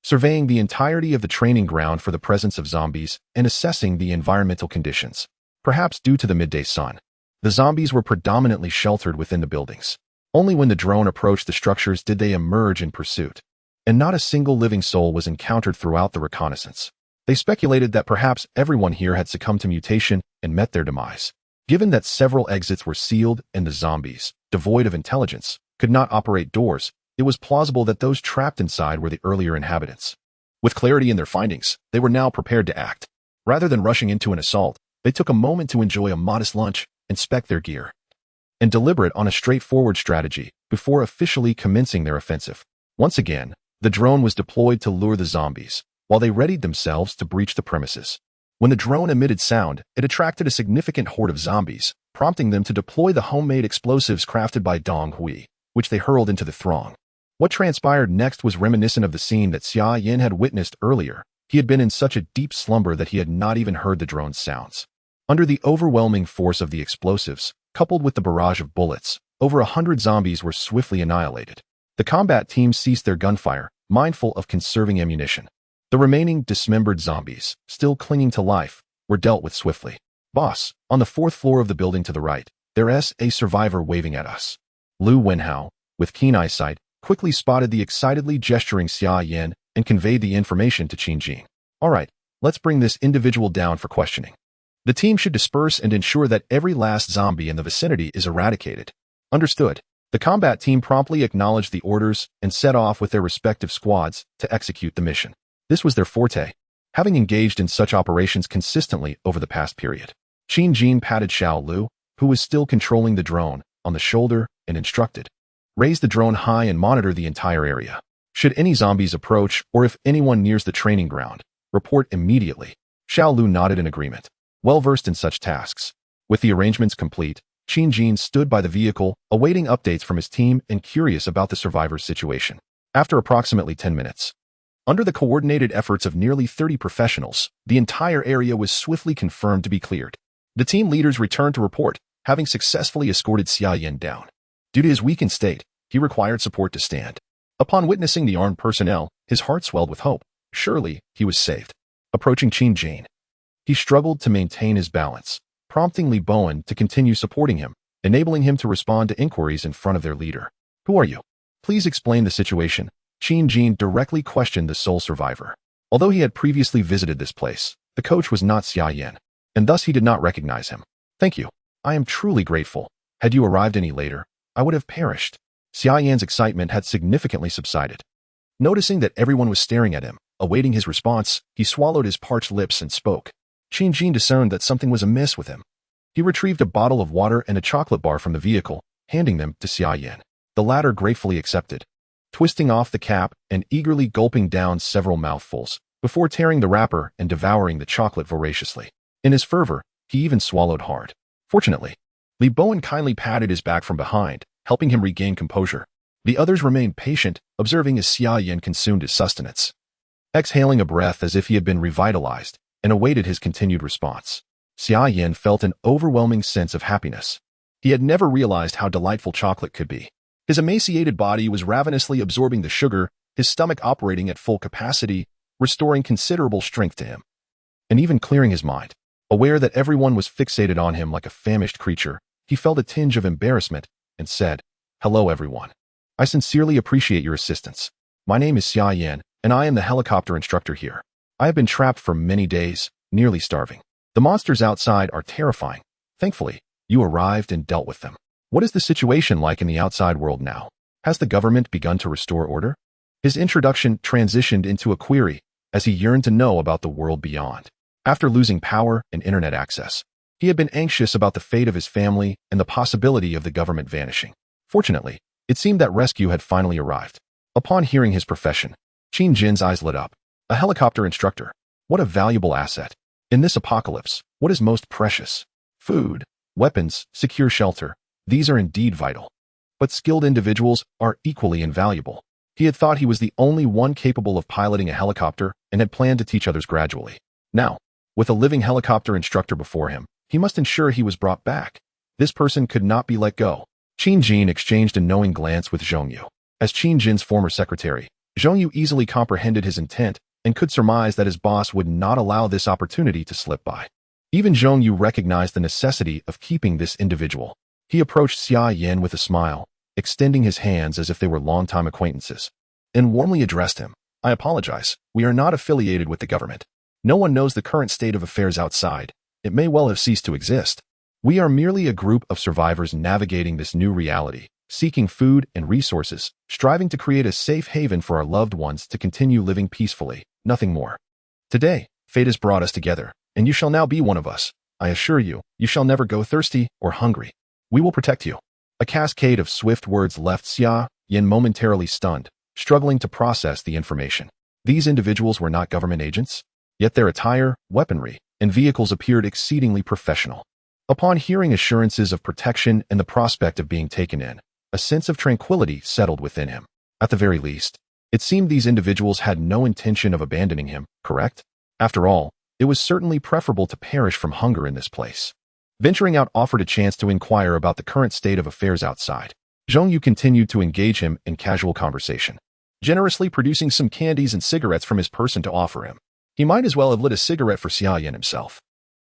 surveying the entirety of the training ground for the presence of zombies and assessing the environmental conditions. Perhaps due to the midday sun, the zombies were predominantly sheltered within the buildings. Only when the drone approached the structures did they emerge in pursuit, and not a single living soul was encountered throughout the reconnaissance. They speculated that perhaps everyone here had succumbed to mutation and met their demise. Given that several exits were sealed and the zombies, devoid of intelligence, could not operate doors, it was plausible that those trapped inside were the earlier inhabitants. With clarity in their findings, they were now prepared to act. Rather than rushing into an assault, they took a moment to enjoy a modest lunch, inspect their gear, and deliberate on a straightforward strategy before officially commencing their offensive. Once again, the drone was deployed to lure the zombies, while they readied themselves to breach the premises. When the drone emitted sound, it attracted a significant horde of zombies, prompting them to deploy the homemade explosives crafted by Dong Hui, which they hurled into the throng. What transpired next was reminiscent of the scene that Xia Yan had witnessed earlier. He had been in such a deep slumber that he had not even heard the drone's sounds. Under the overwhelming force of the explosives, coupled with the barrage of bullets, over 100 zombies were swiftly annihilated. The combat team ceased their gunfire, mindful of conserving ammunition. The remaining dismembered zombies, still clinging to life, were dealt with swiftly. Boss, on the 4th floor of the building to the right, there's a survivor waving at us. Lu Wenhao, with keen eyesight, quickly spotted the excitedly gesturing Xia Yan and conveyed the information to Qin Jin. All right, let's bring this individual down for questioning. The team should disperse and ensure that every last zombie in the vicinity is eradicated. Understood. The combat team promptly acknowledged the orders and set off with their respective squads to execute the mission. This was their forte, having engaged in such operations consistently over the past period. Qin Jin patted Xiao Lu, who was still controlling the drone, on the shoulder and instructed, raise the drone high and monitor the entire area. Should any zombies approach or if anyone nears the training ground, report immediately. Xiao Lu nodded in agreement, well versed in such tasks. With the arrangements complete, Qin Jin stood by the vehicle, awaiting updates from his team and curious about the survivors' situation. After approximately 10 minutes, under the coordinated efforts of nearly 30 professionals, the entire area was swiftly confirmed to be cleared. The team leaders returned to report, having successfully escorted Xia Yan down. Due to his weakened state, he required support to stand. Upon witnessing the armed personnel, his heart swelled with hope. Surely, he was saved. Approaching Qin Jin, he struggled to maintain his balance, prompting Li Bowen to continue supporting him, enabling him to respond to inquiries in front of their leader. Who are you? Please explain the situation. Qin Jin directly questioned the sole survivor. Although he had previously visited this place, the coach was not Xia Yan, and thus he did not recognize him. Thank you. I am truly grateful. Had you arrived any later, I would have perished. Xia Yan's excitement had significantly subsided. Noticing that everyone was staring at him, awaiting his response, he swallowed his parched lips and spoke. Qin Jin discerned that something was amiss with him. He retrieved a bottle of water and a chocolate bar from the vehicle, handing them to Xia Yan. The latter gratefully accepted, twisting off the cap and eagerly gulping down several mouthfuls before tearing the wrapper and devouring the chocolate voraciously. In his fervor, he even swallowed hard. Fortunately, Li Bowen kindly patted his back from behind, helping him regain composure. The others remained patient, observing as Xia Yan consumed his sustenance, exhaling a breath as if he had been revitalized, and awaited his continued response. Xia Yan felt an overwhelming sense of happiness. He had never realized how delightful chocolate could be. His emaciated body was ravenously absorbing the sugar, his stomach operating at full capacity, restoring considerable strength to him, and even clearing his mind. Aware that everyone was fixated on him like a famished creature, he felt a tinge of embarrassment and said, "Hello, everyone. I sincerely appreciate your assistance. My name is Xia Yan, and I am the helicopter instructor here. I have been trapped for many days, nearly starving. The monsters outside are terrifying. Thankfully, you arrived and dealt with them. What is the situation like in the outside world now? Has the government begun to restore order?" His introduction transitioned into a query, as he yearned to know about the world beyond. After losing power and internet access, he had been anxious about the fate of his family and the possibility of the government vanishing. Fortunately, it seemed that rescue had finally arrived. Upon hearing his profession, Qin Jin's eyes lit up. A helicopter instructor. What a valuable asset. In this apocalypse, what is most precious? Food, weapons, secure shelter. These are indeed vital. But skilled individuals are equally invaluable. He had thought he was the only one capable of piloting a helicopter and had planned to teach others gradually. Now, with a living helicopter instructor before him, he must ensure he was brought back. This person could not be let go. Qin Jin exchanged a knowing glance with Zhong Yu. As Qin Jin's former secretary, Zhong Yu easily comprehended his intent and could surmise that his boss would not allow this opportunity to slip by. Even Zhong Yu recognized the necessity of keeping this individual. He approached Xia Yan with a smile, extending his hands as if they were longtime acquaintances, and warmly addressed him. "I apologize. We are not affiliated with the government. No one knows the current state of affairs outside. It may well have ceased to exist. We are merely a group of survivors navigating this new reality, seeking food and resources, striving to create a safe haven for our loved ones to continue living peacefully, nothing more. Today, fate has brought us together, and you shall now be one of us. I assure you, you shall never go thirsty or hungry. We will protect you." A cascade of swift words left Xia Yan momentarily stunned, struggling to process the information. These individuals were not government agents, yet their attire, weaponry, and vehicles appeared exceedingly professional. Upon hearing assurances of protection and the prospect of being taken in, a sense of tranquility settled within him. At the very least, it seemed these individuals had no intention of abandoning him, correct? After all, it was certainly preferable to perish from hunger in this place. Venturing out offered a chance to inquire about the current state of affairs outside. Zhong Yu continued to engage him in casual conversation, generously producing some candies and cigarettes from his person to offer him. He might as well have lit a cigarette for Xia Yan himself.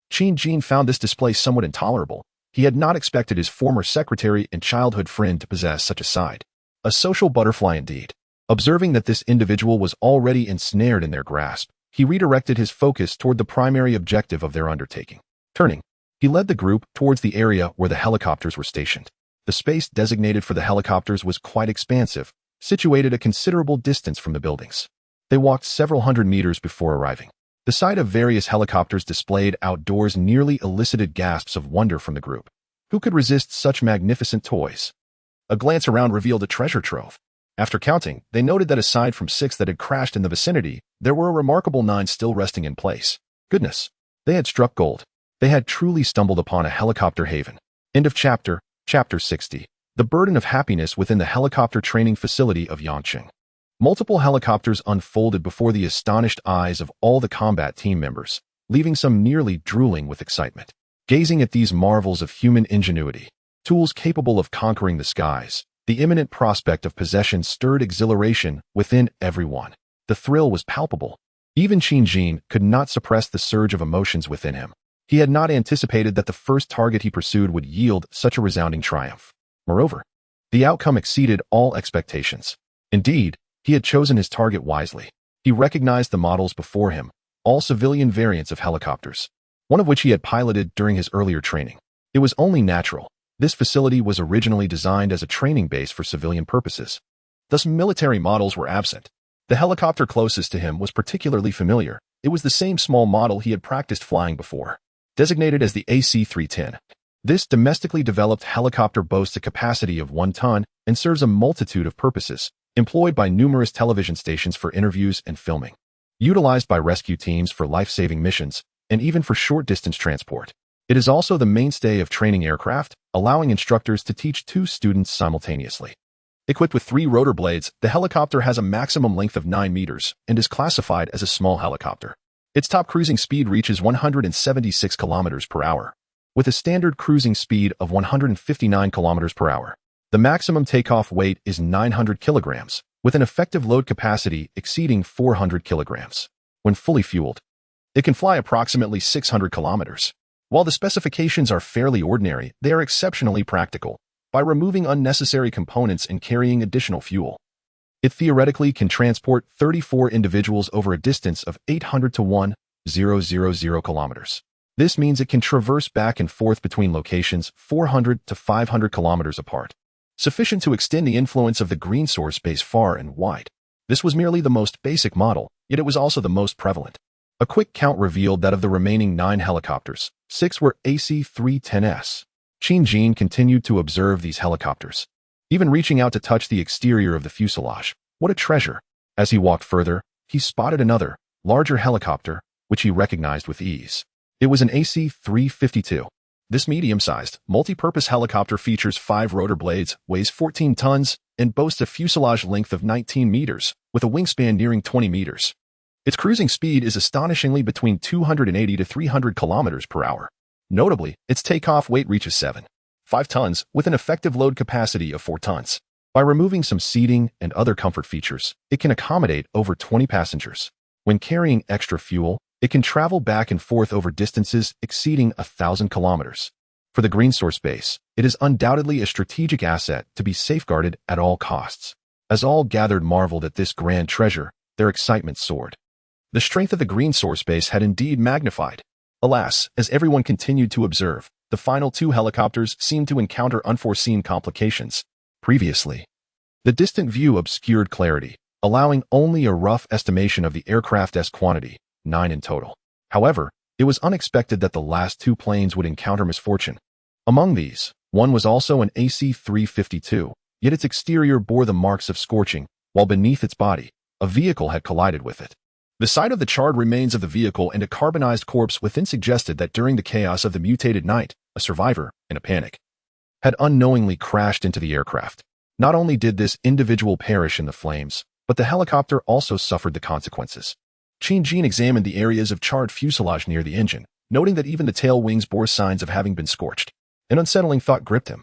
Qin Jin found this display somewhat intolerable. He had not expected his former secretary and childhood friend to possess such a side. A social butterfly indeed. Observing that this individual was already ensnared in their grasp, he redirected his focus toward the primary objective of their undertaking. Turning, he led the group towards the area where the helicopters were stationed. The space designated for the helicopters was quite expansive, situated a considerable distance from the buildings. They walked several hundred meters before arriving. The sight of various helicopters displayed outdoors nearly elicited gasps of wonder from the group. Who could resist such magnificent toys? A glance around revealed a treasure trove. After counting, they noted that aside from 6 that had crashed in the vicinity, there were a remarkable 9 still resting in place. Goodness, they had struck gold. They had truly stumbled upon a helicopter haven. End of chapter. Chapter 60. The burden of happiness within the helicopter training facility of Yangqing. Multiple helicopters unfolded before the astonished eyes of all the combat team members, leaving some nearly drooling with excitement. Gazing at these marvels of human ingenuity, tools capable of conquering the skies, the imminent prospect of possession stirred exhilaration within everyone. The thrill was palpable. Even Qin Jin could not suppress the surge of emotions within him. He had not anticipated that the first target he pursued would yield such a resounding triumph. Moreover, the outcome exceeded all expectations. Indeed, he had chosen his target wisely. He recognized the models before him, all civilian variants of helicopters, one of which he had piloted during his earlier training. It was only natural. This facility was originally designed as a training base for civilian purposes. Thus, military models were absent. The helicopter closest to him was particularly familiar. It was the same small model he had practiced flying before. Designated as the AC-310. This domestically developed helicopter boasts a capacity of 1 ton and serves a multitude of purposes, employed by numerous television stations for interviews and filming. utilized by rescue teams for life-saving missions and even for short-distance transport. It is also the mainstay of training aircraft, allowing instructors to teach two students simultaneously. Equipped with 3 rotor blades, the helicopter has a maximum length of 9 meters and is classified as a small helicopter. Its top cruising speed reaches 176 kilometers per hour, with a standard cruising speed of 159 kilometers per hour. The maximum takeoff weight is 900 kilograms, with an effective load capacity exceeding 400 kilograms. When fully fueled, it can fly approximately 600 kilometers. While the specifications are fairly ordinary, they are exceptionally practical by removing unnecessary components and carrying additional fuel. It theoretically can transport 34 individuals over a distance of 800 to 1,000 kilometers. This means it can traverse back and forth between locations 400 to 500 kilometers apart, sufficient to extend the influence of the green source base far and wide. This was merely the most basic model, yet it was also the most prevalent. A quick count revealed that of the remaining 9 helicopters, 6 were AC-310s. Qin continued to observe these helicopters, even reaching out to touch the exterior of the fuselage. What a treasure! As he walked further, he spotted another, larger helicopter, which he recognized with ease. It was an AC-352. This medium-sized, multi-purpose helicopter features 5 rotor blades, weighs 14 tons, and boasts a fuselage length of 19 meters, with a wingspan nearing 20 meters. Its cruising speed is astonishingly between 280 to 300 kilometers per hour. Notably, its takeoff weight reaches 7.5 tons, with an effective load capacity of 4 tons. By removing some seating and other comfort features, it can accommodate over 20 passengers. When carrying extra fuel, it can travel back and forth over distances exceeding 1,000 kilometers. For the green source base, it is undoubtedly a strategic asset to be safeguarded at all costs. As all gathered marveled at this grand treasure, their excitement soared. The strength of the green source base had indeed magnified. Alas, as everyone continued to observe, the final 2 helicopters seemed to encounter unforeseen complications. Previously, the distant view obscured clarity, allowing only a rough estimation of the aircraft's quantity, 9 in total. However, it was unexpected that the last 2 planes would encounter misfortune. Among these, one was also an AC-352, yet its exterior bore the marks of scorching, while beneath its body, a vehicle had collided with it. The sight of the charred remains of the vehicle and a carbonized corpse within suggested that during the chaos of the mutated night, a survivor, in a panic, had unknowingly crashed into the aircraft. Not only did this individual perish in the flames, but the helicopter also suffered the consequences. Qin examined the areas of charred fuselage near the engine, noting that even the tail wings bore signs of having been scorched. An unsettling thought gripped him.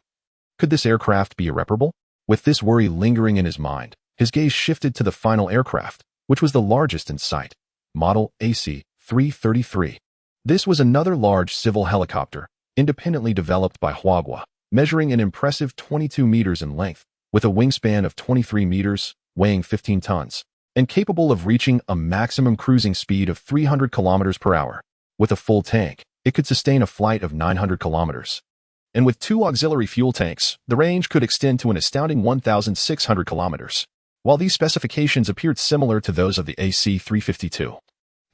Could this aircraft be irreparable? With this worry lingering in his mind, his gaze shifted to the final aircraft, which was the largest in sight, model AC-333. This was another large civil helicopter, independently developed by Huagua, measuring an impressive 22 meters in length, with a wingspan of 23 meters, weighing 15 tons, and capable of reaching a maximum cruising speed of 300 kilometers per hour. With a full tank, it could sustain a flight of 900 kilometers. And with 2 auxiliary fuel tanks, the range could extend to an astounding 1,600 kilometers. While these specifications appeared similar to those of the AC-352,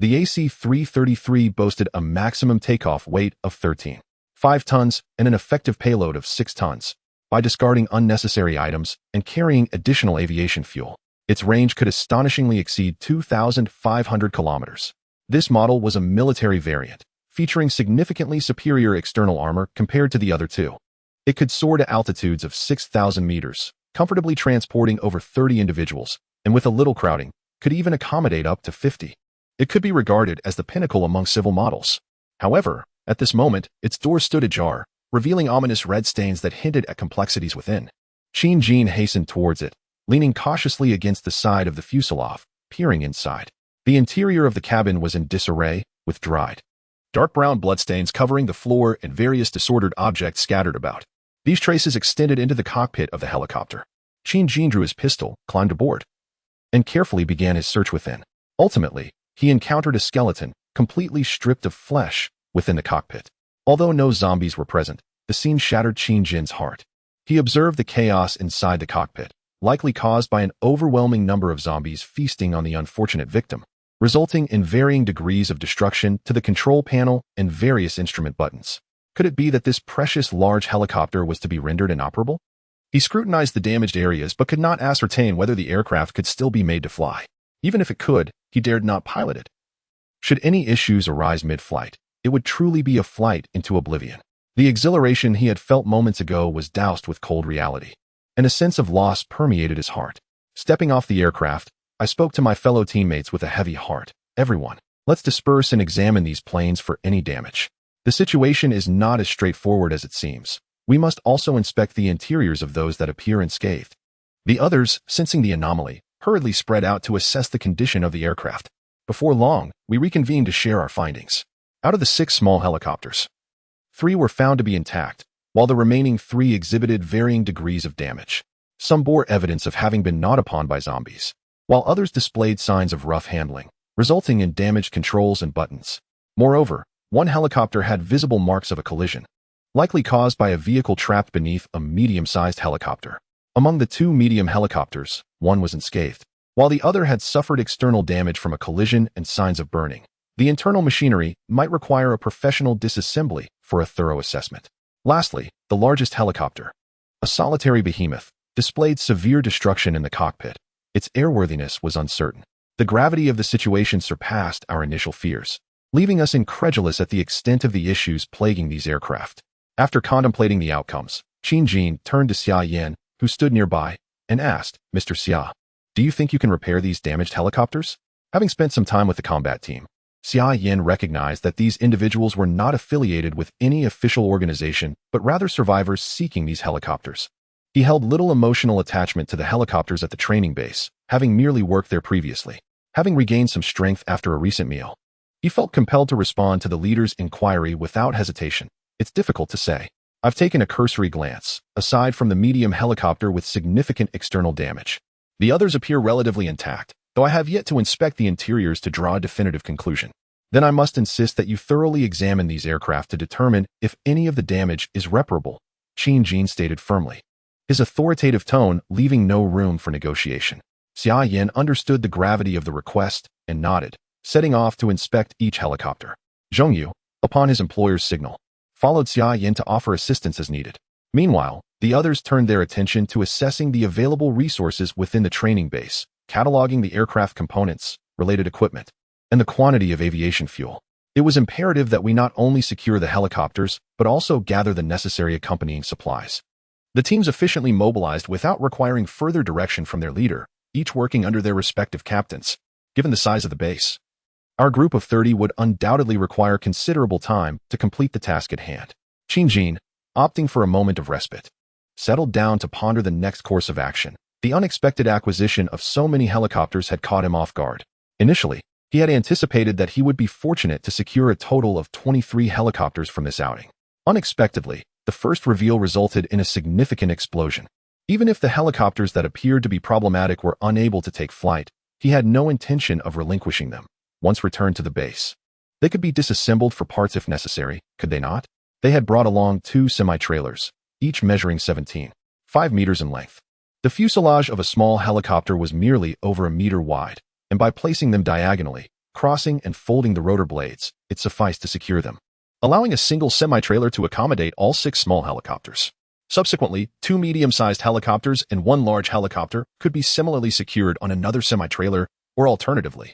the AC-333 boasted a maximum takeoff weight of 13.5 tons and an effective payload of 6 tons. By discarding unnecessary items and carrying additional aviation fuel, its range could astonishingly exceed 2,500 kilometers. This model was a military variant, featuring significantly superior external armor compared to the other 2. It could soar to altitudes of 6,000 meters, comfortably transporting over 30 individuals, and with a little crowding, could even accommodate up to 50. It could be regarded as the pinnacle among civil models. However, at this moment, its doors stood ajar, revealing ominous red stains that hinted at complexities within. Qin hastened towards it, leaning cautiously against the side of the fuselage, peering inside. The interior of the cabin was in disarray, with dried, dark brown bloodstains covering the floor and various disordered objects scattered about. These traces extended into the cockpit of the helicopter. Qin drew his pistol, climbed aboard, and carefully began his search within. Ultimately, he encountered a skeleton, completely stripped of flesh, within the cockpit. Although no zombies were present, the scene shattered Qin's heart. He observed the chaos inside the cockpit, likely caused by an overwhelming number of zombies feasting on the unfortunate victim, resulting in varying degrees of destruction to the control panel and various instrument buttons. Could it be that this precious large helicopter was to be rendered inoperable? He scrutinized the damaged areas but could not ascertain whether the aircraft could still be made to fly. Even if it could, he dared not pilot it. Should any issues arise mid-flight, it would truly be a flight into oblivion. The exhilaration he had felt moments ago was doused with cold reality, and a sense of loss permeated his heart. Stepping off the aircraft, I spoke to my fellow teammates with a heavy heart. Everyone, let's disperse and examine these planes for any damage. The situation is not as straightforward as it seems. We must also inspect the interiors of those that appear unscathed. The others, sensing the anomaly, hurriedly spread out to assess the condition of the aircraft. Before long, we reconvened to share our findings. Out of the 6 small helicopters, 3 were found to be intact, while the remaining 3 exhibited varying degrees of damage. Some bore evidence of having been gnawed upon by zombies, while others displayed signs of rough handling, resulting in damaged controls and buttons. Moreover, one helicopter had visible marks of a collision, likely caused by a vehicle trapped beneath a medium-sized helicopter. Among the 2 medium helicopters, one was unscathed, while the other had suffered external damage from a collision and signs of burning. The internal machinery might require a professional disassembly for a thorough assessment. Lastly, the largest helicopter, a solitary behemoth, displayed severe destruction in the cockpit. Its airworthiness was uncertain. The gravity of the situation surpassed our initial fears, leaving us incredulous at the extent of the issues plaguing these aircraft. After contemplating the outcomes, Qin Jin turned to Xia Yan, who stood nearby, and asked, "Mr. Xia, do you think you can repair these damaged helicopters?" Having spent some time with the combat team, Xia Yan recognized that these individuals were not affiliated with any official organization, but rather survivors seeking these helicopters. He held little emotional attachment to the helicopters at the training base, having merely worked there previously. Having regained some strength after a recent meal, he felt compelled to respond to the leader's inquiry without hesitation. "It's difficult to say. I've taken a cursory glance, aside from the medium helicopter with significant external damage. The others appear relatively intact, though I have yet to inspect the interiors to draw a definitive conclusion. Then I must insist that you thoroughly examine these aircraft to determine if any of the damage is reparable," Qin Jin stated firmly, his authoritative tone leaving no room for negotiation. Xia Yan understood the gravity of the request and nodded, setting off to inspect each helicopter. Zhongyu, upon his employer's signal, followed Xia Yan to offer assistance as needed. Meanwhile, the others turned their attention to assessing the available resources within the training base, cataloging the aircraft components, related equipment, and the quantity of aviation fuel. It was imperative that we not only secure the helicopters, but also gather the necessary accompanying supplies. The teams efficiently mobilized without requiring further direction from their leader, each working under their respective captains. Given the size of the base, our group of 30 would undoubtedly require considerable time to complete the task at hand. Qin Jin, opting for a moment of respite, settled down to ponder the next course of action. The unexpected acquisition of so many helicopters had caught him off guard. Initially, he had anticipated that he would be fortunate to secure a total of 23 helicopters from this outing. Unexpectedly, the first reveal resulted in a significant explosion. Even if the helicopters that appeared to be problematic were unable to take flight, he had no intention of relinquishing them. Once returned to the base, they could be disassembled for parts if necessary, could they not? They had brought along 2 semi-trailers, each measuring 17.5 meters in length. The fuselage of a small helicopter was merely over a meter wide, and by placing them diagonally, crossing and folding the rotor blades, it sufficed to secure them, allowing a single semi-trailer to accommodate all 6 small helicopters. Subsequently, 2 medium-sized helicopters and 1 large helicopter could be similarly secured on another semi-trailer, or alternatively,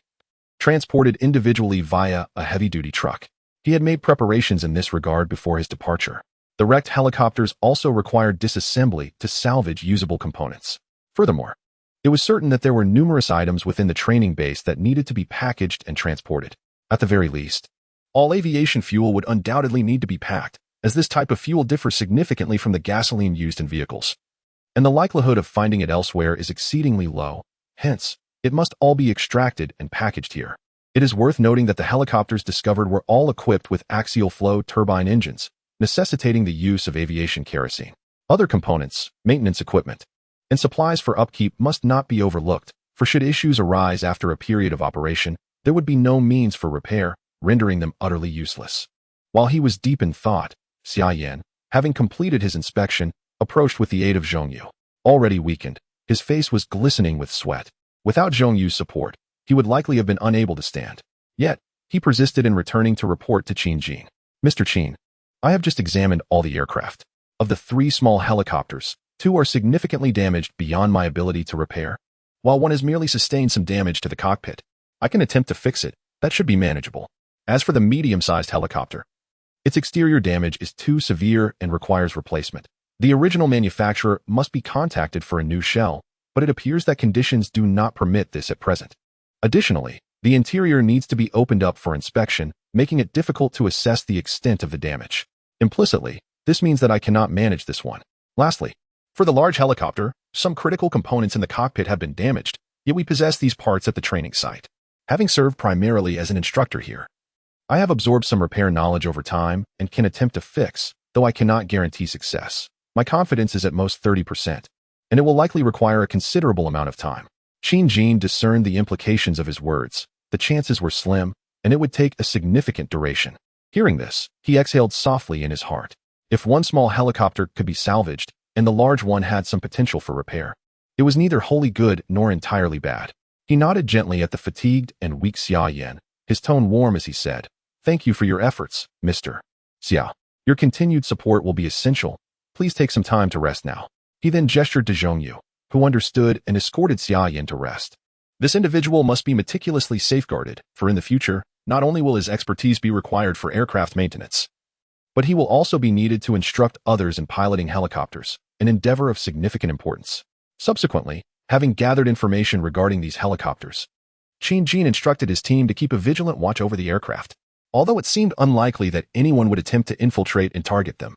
transported individually via a heavy-duty truck. He had made preparations in this regard before his departure. The wrecked helicopters also required disassembly to salvage usable components. Furthermore, it was certain that there were numerous items within the training base that needed to be packaged and transported. At the very least, all aviation fuel would undoubtedly need to be packed, as this type of fuel differs significantly from the gasoline used in vehicles, and the likelihood of finding it elsewhere is exceedingly low. Hence, it must all be extracted and packaged here. It is worth noting that the helicopters discovered were all equipped with axial flow turbine engines, necessitating the use of aviation kerosene. Other components, maintenance equipment, and supplies for upkeep must not be overlooked, for should issues arise after a period of operation, there would be no means for repair, rendering them utterly useless. While he was deep in thought, Xia Yan, having completed his inspection, approached with the aid of Zhongyu. Already weakened, his face was glistening with sweat. Without Zhongyu's support, he would likely have been unable to stand. Yet, he persisted in returning to report to Qin Jin. "Mr. Qin, I have just examined all the aircraft. Of the 3 small helicopters, 2 are significantly damaged beyond my ability to repair, while 1 has merely sustained some damage to the cockpit. I can attempt to fix it. That should be manageable. As for the medium-sized helicopter, its exterior damage is too severe and requires replacement. The original manufacturer must be contacted for a new shell, but it appears that conditions do not permit this at present. Additionally, the interior needs to be opened up for inspection, making it difficult to assess the extent of the damage. Implicitly, this means that I cannot manage this one. Lastly, for the large helicopter, some critical components in the cockpit have been damaged, yet we possess these parts at the training site. Having served primarily as an instructor here, I have absorbed some repair knowledge over time and can attempt to fix, though I cannot guarantee success. My confidence is at most 30%, and it will likely require a considerable amount of time. Qin Jin discerned the implications of his words. The chances were slim, and it would take a significant duration. Hearing this, he exhaled softly in his heart. If one small helicopter could be salvaged, and the large one had some potential for repair, it was neither wholly good nor entirely bad. He nodded gently at the fatigued and weak Xia Yan, his tone warm as he said, "Thank you for your efforts, Mr. Xia. Your continued support will be essential. Please take some time to rest now." He then gestured to Zhongyu, who understood and escorted Xia Yan to rest. This individual must be meticulously safeguarded, for in the future, not only will his expertise be required for aircraft maintenance, but he will also be needed to instruct others in piloting helicopters, an endeavor of significant importance. Subsequently, having gathered information regarding these helicopters, Qin Jin instructed his team to keep a vigilant watch over the aircraft. Although it seemed unlikely that anyone would attempt to infiltrate and target them,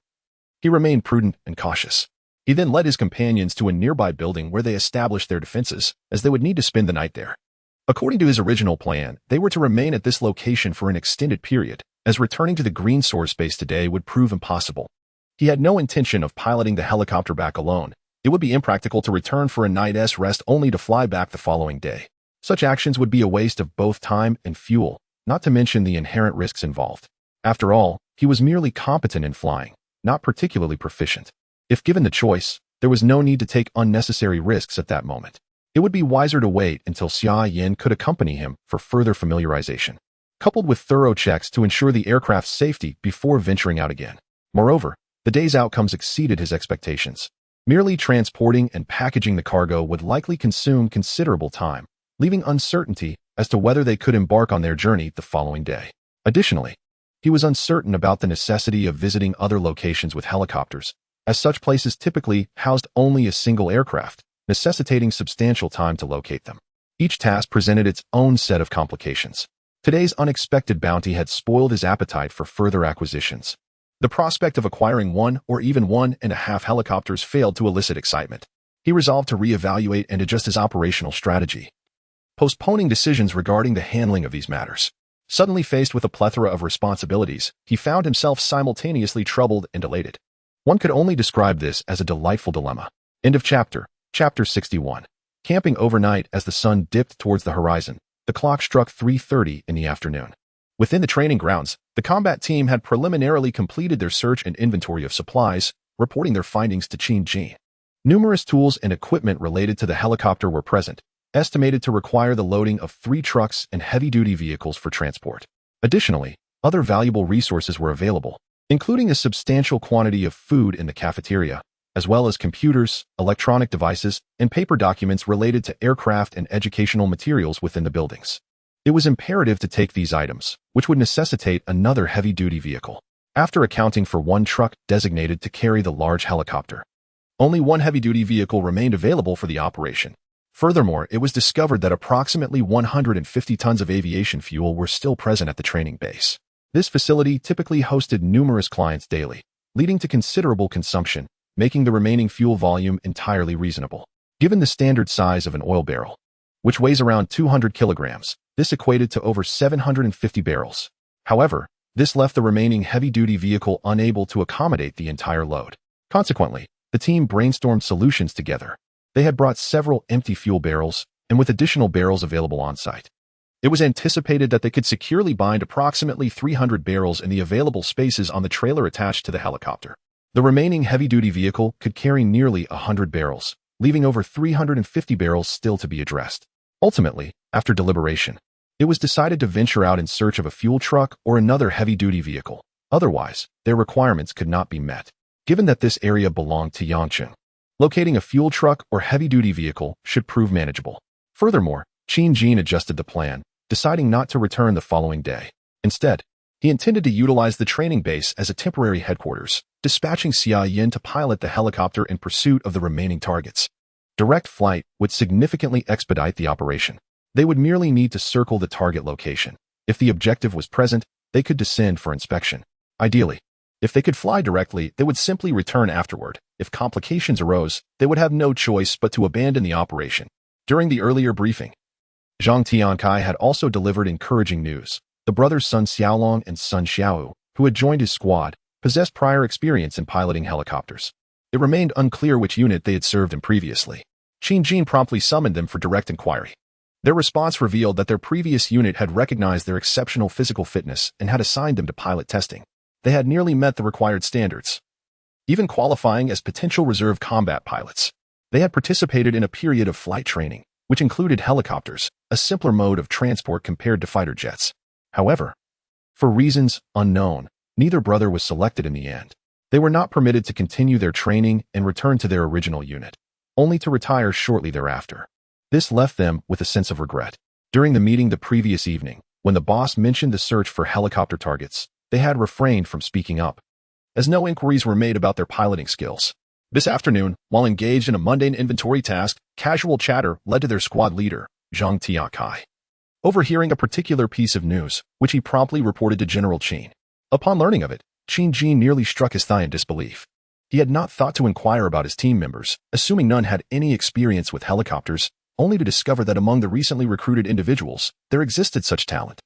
he remained prudent and cautious. He then led his companions to a nearby building where they established their defenses, as they would need to spend the night there. According to his original plan, they were to remain at this location for an extended period, as returning to the green source base today would prove impossible. He had no intention of piloting the helicopter back alone. It would be impractical to return for a night's rest only to fly back the following day. Such actions would be a waste of both time and fuel, not to mention the inherent risks involved. After all, he was merely competent in flying, not particularly proficient. If given the choice, there was no need to take unnecessary risks at that moment. It would be wiser to wait until Xia Yan could accompany him for further familiarization, coupled with thorough checks to ensure the aircraft's safety before venturing out again. Moreover, the day's outcomes exceeded his expectations. Merely transporting and packaging the cargo would likely consume considerable time, leaving uncertainty as to whether they could embark on their journey the following day. Additionally, he was uncertain about the necessity of visiting other locations with helicopters, as such places typically housed only a single aircraft, necessitating substantial time to locate them. Each task presented its own set of complications. Today's unexpected bounty had spoiled his appetite for further acquisitions. The prospect of acquiring one or even 1.5 helicopters failed to elicit excitement. He resolved to reevaluate and adjust his operational strategy, postponing decisions regarding the handling of these matters. Suddenly faced with a plethora of responsibilities, he found himself simultaneously troubled and elated. One could only describe this as a delightful dilemma. End of chapter. Chapter 61. Camping overnight as the sun dipped towards the horizon, the clock struck 3:30 in the afternoon. Within the training grounds, the combat team had preliminarily completed their search and inventory of supplies, reporting their findings to Qin Jin. Numerous tools and equipment related to the helicopter were present, estimated to require the loading of 3 trucks and heavy-duty vehicles for transport. Additionally, other valuable resources were available, including a substantial quantity of food in the cafeteria, as well as computers, electronic devices, and paper documents related to aircraft and educational materials within the buildings. It was imperative to take these items, which would necessitate another heavy-duty vehicle. After accounting for 1 truck designated to carry the large helicopter, only 1 heavy-duty vehicle remained available for the operation. Furthermore, it was discovered that approximately 150 tons of aviation fuel were still present at the training base. This facility typically hosted numerous clients daily, leading to considerable consumption, making the remaining fuel volume entirely reasonable. Given the standard size of an oil barrel, which weighs around 200 kilograms, this equated to over 750 barrels. However, this left the remaining heavy-duty vehicle unable to accommodate the entire load. Consequently, the team brainstormed solutions together. They had brought several empty fuel barrels, and with additional barrels available on site, it was anticipated that they could securely bind approximately 300 barrels in the available spaces on the trailer attached to the helicopter. The remaining heavy-duty vehicle could carry nearly 100 barrels, leaving over 350 barrels still to be addressed. Ultimately, after deliberation, it was decided to venture out in search of a fuel truck or another heavy-duty vehicle. Otherwise, their requirements could not be met. Given that this area belonged to Yangcheng, locating a fuel truck or heavy-duty vehicle should prove manageable. Furthermore, Qin Jin adjusted the plan, deciding not to return the following day. Instead, he intended to utilize the training base as a temporary headquarters, dispatching Xia Yin to pilot the helicopter in pursuit of the remaining targets. Direct flight would significantly expedite the operation. They would merely need to circle the target location. If the objective was present, they could descend for inspection. Ideally, if they could fly directly, they would simply return afterward. If complications arose, they would have no choice but to abandon the operation. During the earlier briefing, Zhang Tiankai had also delivered encouraging news. The brothers Sun Xiaolong and Sun Xiaoyu, who had joined his squad, possessed prior experience in piloting helicopters. It remained unclear which unit they had served in previously. Qin Jin promptly summoned them for direct inquiry. Their response revealed that their previous unit had recognized their exceptional physical fitness and had assigned them to pilot testing. They had nearly met the required standards, even qualifying as potential reserve combat pilots. They had participated in a period of flight training, which included helicopters, a simpler mode of transport compared to fighter jets. However, for reasons unknown, neither brother was selected in the end. They were not permitted to continue their training and return to their original unit, only to retire shortly thereafter. This left them with a sense of regret. During the meeting the previous evening, when the boss mentioned the search for helicopter targets, they had refrained from speaking up, as no inquiries were made about their piloting skills. This afternoon, while engaged in a mundane inventory task, casual chatter led to their squad leader, Zhang Tiankai, overhearing a particular piece of news, which he promptly reported to General Qin. Upon learning of it, Qin Jin nearly struck his thigh in disbelief. He had not thought to inquire about his team members, assuming none had any experience with helicopters, only to discover that among the recently recruited individuals, there existed such talent.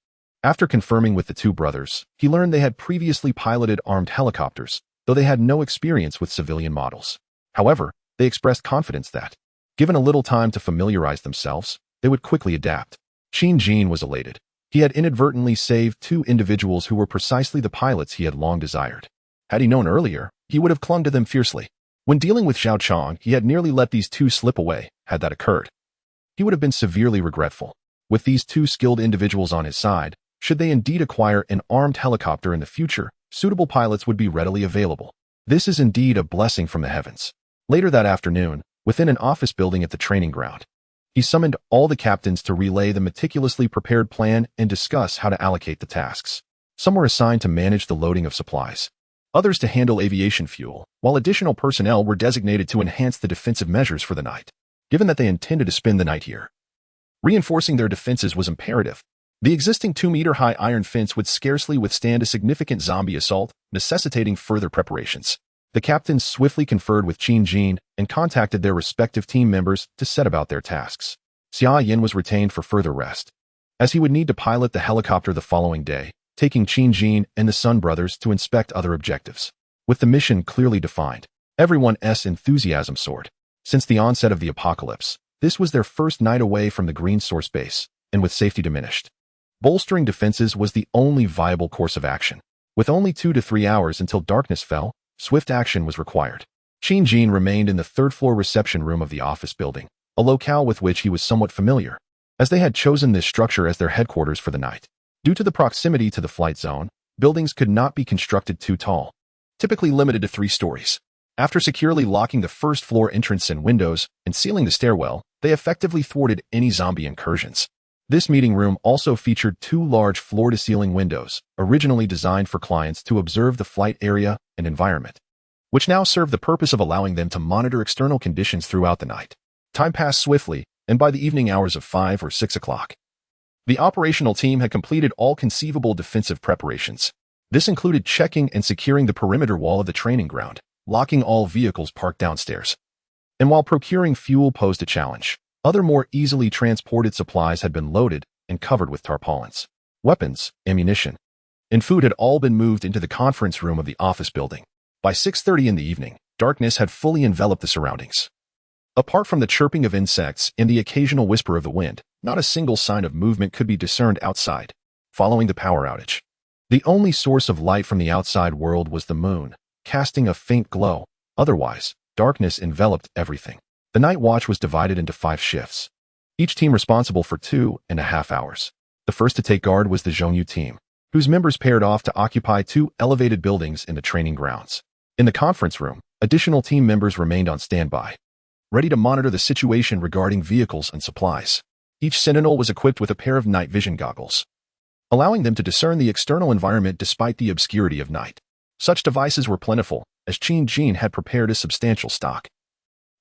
After confirming with the two brothers, he learned they had previously piloted armed helicopters, though they had no experience with civilian models. However, they expressed confidence that, given a little time to familiarize themselves, they would quickly adapt. Qin Jin was elated. He had inadvertently saved two individuals who were precisely the pilots he had long desired. Had he known earlier, he would have clung to them fiercely. When dealing with Zhao Chong, he had nearly let these two slip away. Had that occurred, he would have been severely regretful. With these two skilled individuals on his side, should they indeed acquire an armed helicopter in the future, suitable pilots would be readily available. This is indeed a blessing from the heavens. Later that afternoon, within an office building at the training ground, he summoned all the captains to relay the meticulously prepared plan and discuss how to allocate the tasks. Some were assigned to manage the loading of supplies, others to handle aviation fuel, while additional personnel were designated to enhance the defensive measures for the night. Given that they intended to spend the night here, reinforcing their defenses was imperative. The existing 2-meter-high iron fence would scarcely withstand a significant zombie assault, necessitating further preparations. The captains swiftly conferred with Qin Jin and contacted their respective team members to set about their tasks. Xia Yin was retained for further rest, as he would need to pilot the helicopter the following day, taking Qin Jin and the Sun brothers to inspect other objectives. With the mission clearly defined, everyone's enthusiasm soared. Since the onset of the apocalypse, this was their first night away from the Green Source base, and with safety diminished, bolstering defenses was the only viable course of action. With only 2 to 3 hours until darkness fell, swift action was required. Qin Jin remained in the third-floor reception room of the office building, a locale with which he was somewhat familiar, as they had chosen this structure as their headquarters for the night. Due to the proximity to the flight zone, buildings could not be constructed too tall, typically limited to 3 stories. After securely locking the first-floor entrance and windows and sealing the stairwell, they effectively thwarted any zombie incursions. This meeting room also featured 2 large floor-to-ceiling windows, originally designed for clients to observe the flight area and environment, which now served the purpose of allowing them to monitor external conditions throughout the night. Time passed swiftly, and by the evening hours of 5 or 6 o'clock, the operational team had completed all conceivable defensive preparations. This included checking and securing the perimeter wall of the training ground, locking all vehicles parked downstairs. And while procuring fuel posed a challenge, other more easily transported supplies had been loaded and covered with tarpaulins. Weapons, ammunition, and food had all been moved into the conference room of the office building. By 6:30 in the evening, darkness had fully enveloped the surroundings. Apart from the chirping of insects and the occasional whisper of the wind, not a single sign of movement could be discerned outside. Following the power outage, the only source of light from the outside world was the moon, casting a faint glow. Otherwise, darkness enveloped everything. The night watch was divided into 5 shifts, each team responsible for 2.5 hours. The first to take guard was the Zhongyu team, whose members paired off to occupy 2 elevated buildings in the training grounds. In the conference room, additional team members remained on standby, ready to monitor the situation regarding vehicles and supplies. Each sentinel was equipped with a pair of night vision goggles, allowing them to discern the external environment despite the obscurity of night. Such devices were plentiful, as Qin Jin had prepared a substantial stock,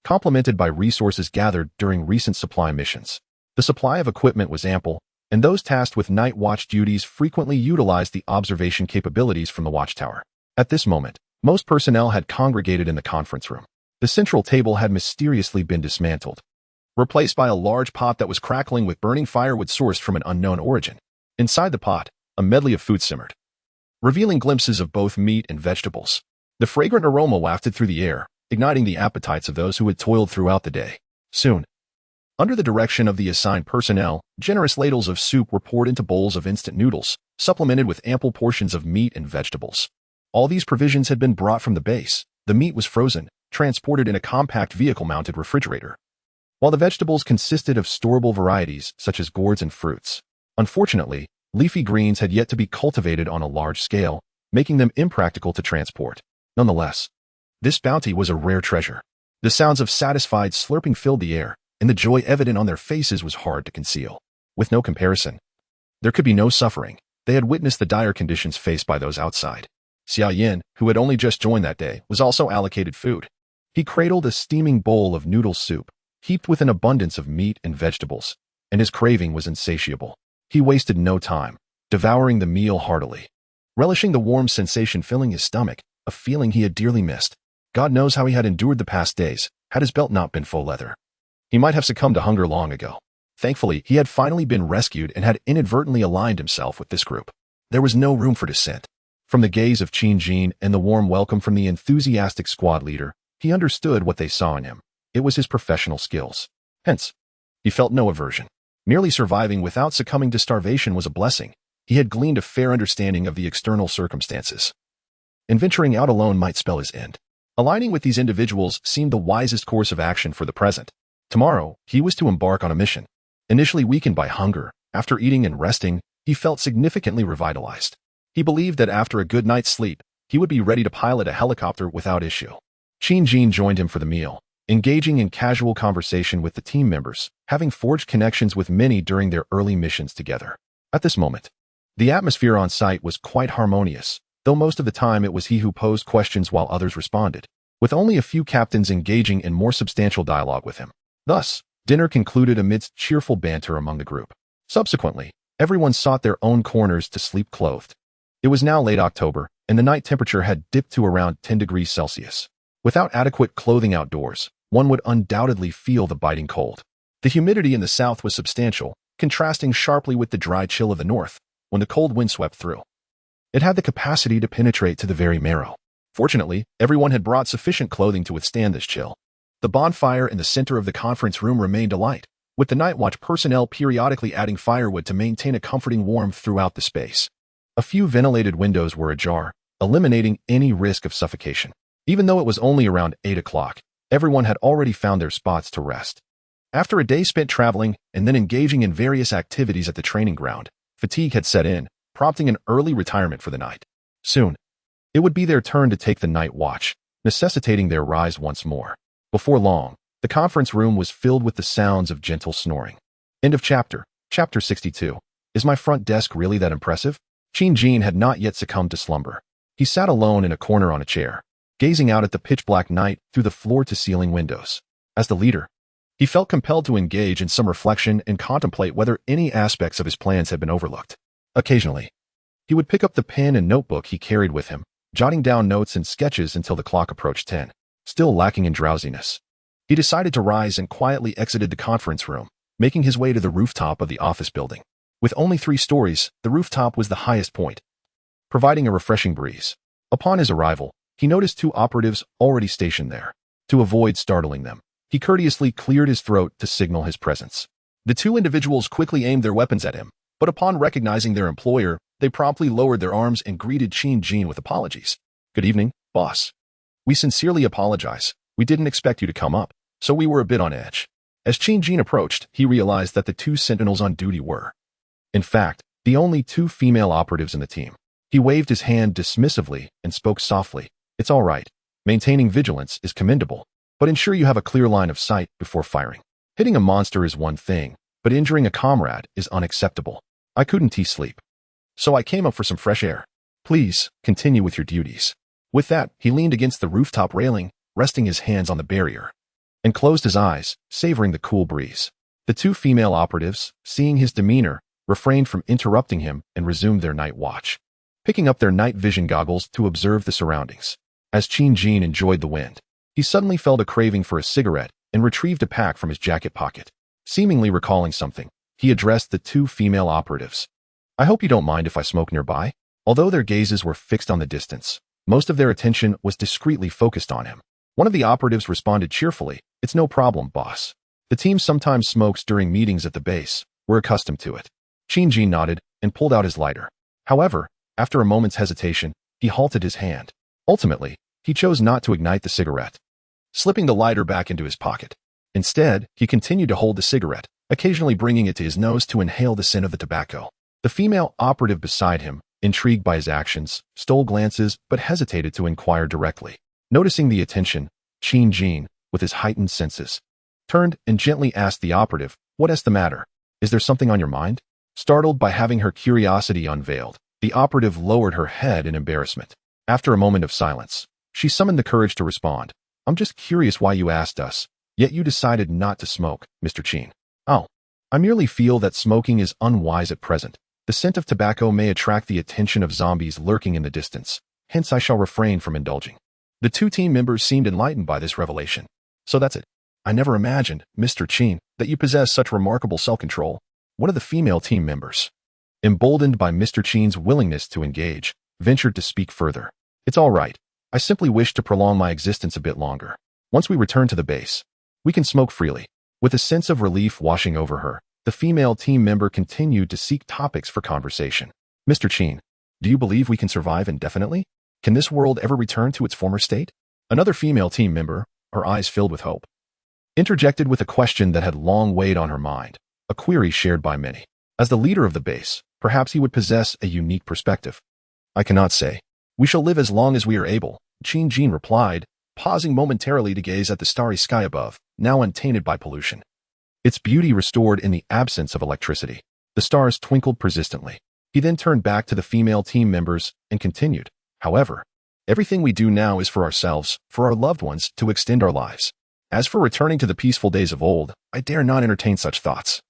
complemented by resources gathered during recent supply missions. The supply of equipment was ample, and those tasked with night watch duties frequently utilized the observation capabilities from the watchtower. At this moment, most personnel had congregated in the conference room. The central table had mysteriously been dismantled, replaced by a large pot that was crackling with burning firewood sourced from an unknown origin. Inside the pot, a medley of food simmered, revealing glimpses of both meat and vegetables. The fragrant aroma wafted through the air, igniting the appetites of those who had toiled throughout the day. Soon, under the direction of the assigned personnel, generous ladles of soup were poured into bowls of instant noodles, supplemented with ample portions of meat and vegetables. All these provisions had been brought from the base. The meat was frozen, transported in a compact vehicle-mounted refrigerator, while the vegetables consisted of storable varieties such as gourds and fruits. Unfortunately, leafy greens had yet to be cultivated on a large scale, making them impractical to transport. Nonetheless, this bounty was a rare treasure. The sounds of satisfied slurping filled the air, and the joy evident on their faces was hard to conceal. With no comparison, there could be no suffering. They had witnessed the dire conditions faced by those outside. Xia Yin, who had only just joined that day, was also allocated food. He cradled a steaming bowl of noodle soup, heaped with an abundance of meat and vegetables, and his craving was insatiable. He wasted no time, devouring the meal heartily, relishing the warm sensation filling his stomach, a feeling he had dearly missed. God knows how he had endured the past days, had his belt not been faux leather. He might have succumbed to hunger long ago. Thankfully, he had finally been rescued and had inadvertently aligned himself with this group. There was no room for dissent. From the gaze of Qin Jin and the warm welcome from the enthusiastic squad leader, he understood what they saw in him. It was his professional skills. Hence, he felt no aversion. Merely surviving without succumbing to starvation was a blessing. He had gleaned a fair understanding of the external circumstances, and venturing out alone might spell his end. Aligning with these individuals seemed the wisest course of action for the present. Tomorrow, he was to embark on a mission. Initially weakened by hunger, after eating and resting, he felt significantly revitalized. He believed that after a good night's sleep, he would be ready to pilot a helicopter without issue. Qin Jin joined him for the meal, engaging in casual conversation with the team members, having forged connections with many during their early missions together. At this moment, the atmosphere on site was quite harmonious, though most of the time it was he who posed questions while others responded, with only a few captains engaging in more substantial dialogue with him. Thus, dinner concluded amidst cheerful banter among the group. Subsequently, everyone sought their own corners to sleep clothed. It was now late October, and the night temperature had dipped to around 10 degrees Celsius. Without adequate clothing outdoors, one would undoubtedly feel the biting cold. The humidity in the south was substantial, contrasting sharply with the dry chill of the north when the cold wind swept through. It had the capacity to penetrate to the very marrow. Fortunately, everyone had brought sufficient clothing to withstand this chill. The bonfire in the center of the conference room remained alight, with the night watch personnel periodically adding firewood to maintain a comforting warmth throughout the space. A few ventilated windows were ajar, eliminating any risk of suffocation. Even though it was only around 8 o'clock, everyone had already found their spots to rest. After a day spent traveling and then engaging in various activities at the training ground, fatigue had set in, prompting an early retirement for the night. Soon, it would be their turn to take the night watch, necessitating their rise once more. Before long, the conference room was filled with the sounds of gentle snoring. End of chapter. Chapter 62. Is my front desk really that impressive? Qin Jin had not yet succumbed to slumber. He sat alone in a corner on a chair, gazing out at the pitch-black night through the floor-to-ceiling windows. As the leader, he felt compelled to engage in some reflection and contemplate whether any aspects of his plans had been overlooked. Occasionally, he would pick up the pen and notebook he carried with him, jotting down notes and sketches until the clock approached 10. Still lacking in drowsiness, he decided to rise and quietly exited the conference room, making his way to the rooftop of the office building. With only 3 stories, the rooftop was the highest point, providing a refreshing breeze. Upon his arrival, he noticed 2 operatives already stationed there. To avoid startling them, he courteously cleared his throat to signal his presence. The 2 individuals quickly aimed their weapons at him, but upon recognizing their employer, they promptly lowered their arms and greeted Qin Jin with apologies. "Good evening, boss. We sincerely apologize. We didn't expect you to come up, so we were a bit on edge." As Qin Jin approached, he realized that the 2 sentinels on duty were, in fact, the only 2 female operatives in the team. He waved his hand dismissively and spoke softly. "It's all right. Maintaining vigilance is commendable, but ensure you have a clear line of sight before firing. Hitting a monster is one thing, but injuring a comrade is unacceptable. I couldn't sleep. So I came up for some fresh air. Please, continue with your duties. With that, he leaned against the rooftop railing, resting his hands on the barrier, and closed his eyes, savoring the cool breeze. The two female operatives, seeing his demeanor, refrained from interrupting him and resumed their night watch, picking up their night vision goggles to observe the surroundings. As Qin enjoyed the wind, he suddenly felt a craving for a cigarette and retrieved a pack from his jacket pocket. Seemingly recalling something, he addressed the two female operatives. I hope you don't mind if I smoke nearby? Although their gazes were fixed on the distance, most of their attention was discreetly focused on him. One of the operatives responded cheerfully, "It's no problem, boss. The team sometimes smokes during meetings at the base. We're accustomed to it." Qin nodded and pulled out his lighter. However, after a moment's hesitation, he halted his hand. Ultimately, he chose not to ignite the cigarette, slipping the lighter back into his pocket. Instead, he continued to hold the cigarette, occasionally bringing it to his nose to inhale the scent of the tobacco. The female operative beside him, intrigued by his actions, stole glances but hesitated to inquire directly. Noticing the attention, Qin, with his heightened senses, turned and gently asked the operative, "What's the matter? Is there something on your mind?" Startled by having her curiosity unveiled, the operative lowered her head in embarrassment. After a moment of silence, she summoned the courage to respond. "I'm just curious why you asked us, yet you decided not to smoke, Mr. Qin." "Oh, I merely feel that smoking is unwise at present. The scent of tobacco may attract the attention of zombies lurking in the distance, hence I shall refrain from indulging." The two team members seemed enlightened by this revelation. "So that's it. I never imagined, Mr. Qin, that you possess such remarkable self-control." One of the female team members, emboldened by Mr. Qin's willingness to engage, ventured to speak further. "It's all right. I simply wish to prolong my existence a bit longer. Once we return to the base, we can smoke freely." With a sense of relief washing over her, the female team member continued to seek topics for conversation. "Mr. Qin, do you believe we can survive indefinitely? Can this world ever return to its former state?" Another female team member, her eyes filled with hope, interjected with a question that had long weighed on her mind, a query shared by many. As the leader of the base, perhaps he would possess a unique perspective. "I cannot say. We shall live as long as we are able," Qin replied, pausing momentarily to gaze at the starry sky above, now untainted by pollution, its beauty restored in the absence of electricity. The stars twinkled persistently. He then turned back to the female team members and continued, "However, everything we do now is for ourselves, for our loved ones, to extend our lives. As for returning to the peaceful days of old, I dare not entertain such thoughts.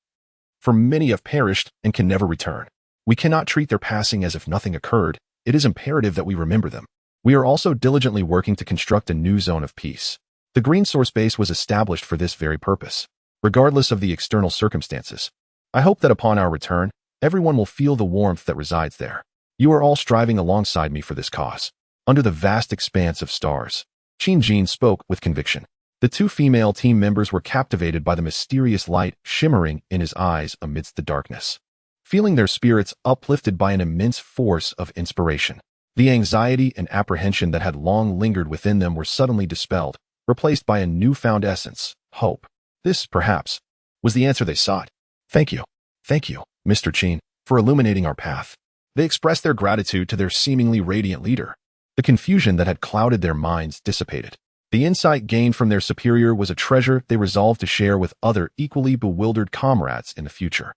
For many have perished and can never return. We cannot treat their passing as if nothing occurred. It is imperative that we remember them. We are also diligently working to construct a new zone of peace. The Green Source Base was established for this very purpose, regardless of the external circumstances. I hope that upon our return, everyone will feel the warmth that resides there. You are all striving alongside me for this cause." Under the vast expanse of stars, Qin spoke with conviction. The two female team members were captivated by the mysterious light shimmering in his eyes amidst the darkness, feeling their spirits uplifted by an immense force of inspiration. The anxiety and apprehension that had long lingered within them were suddenly dispelled, replaced by a newfound essence, hope. This, perhaps, was the answer they sought. Thank you, Mr. Qin, for illuminating our path." They expressed their gratitude to their seemingly radiant leader. The confusion that had clouded their minds dissipated. The insight gained from their superior was a treasure they resolved to share with other equally bewildered comrades in the future.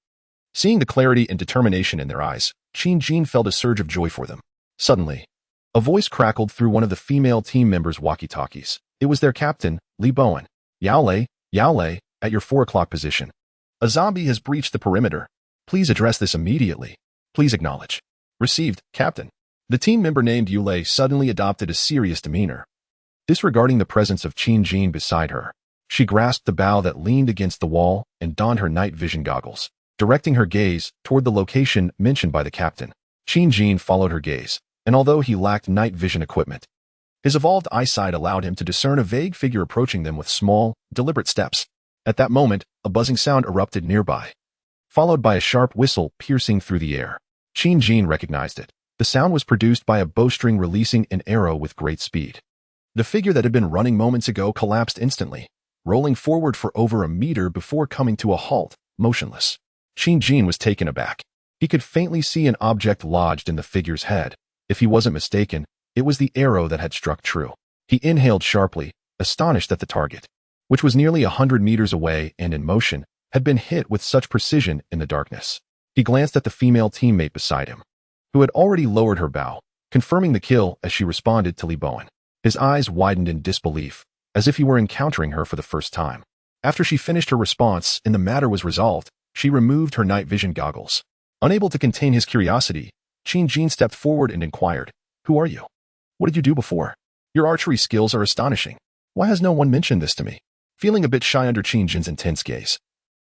Seeing the clarity and determination in their eyes, Qin felt a surge of joy for them. Suddenly, a voice crackled through one of the female team members' walkie-talkies. It was their captain, Li Bowen. Yao Lei, at your 4 o'clock position. A zombie has breached the perimeter. Please address this immediately. Please acknowledge. Received, Captain." The team member named Yulei suddenly adopted a serious demeanor, disregarding the presence of Qin beside her. She grasped the bough that leaned against the wall and donned her night vision goggles, directing her gaze toward the location mentioned by the captain. Qin followed her gaze, and although he lacked night vision equipment, his evolved eyesight allowed him to discern a vague figure approaching them with small, deliberate steps. At that moment, a buzzing sound erupted nearby, followed by a sharp whistle piercing through the air. Qin recognized it. The sound was produced by a bowstring releasing an arrow with great speed. The figure that had been running moments ago collapsed instantly, rolling forward for over a meter before coming to a halt, motionless. Qin was taken aback. He could faintly see an object lodged in the figure's head. If he wasn't mistaken, it was the arrow that had struck true. He inhaled sharply, astonished that the target, which was nearly 100 meters away and in motion, had been hit with such precision in the darkness. He glanced at the female teammate beside him, who had already lowered her bow, confirming the kill as she responded to Reborn. His eyes widened in disbelief, as if he were encountering her for the first time. After she finished her response and the matter was resolved, she removed her night vision goggles. Unable to contain his curiosity, Qin stepped forward and inquired, "Who are you? What did you do before? Your archery skills are astonishing. Why has no one mentioned this to me?" Feeling a bit shy under Qin's intense gaze,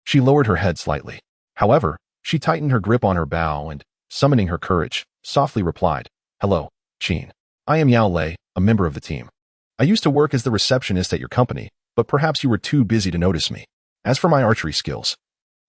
she lowered her head slightly. However, she tightened her grip on her bow and, summoning her courage, softly replied, "Hello, Qin. I am Yao Lei, a member of the team. I used to work as the receptionist at your company, but perhaps you were too busy to notice me. As for my archery skills,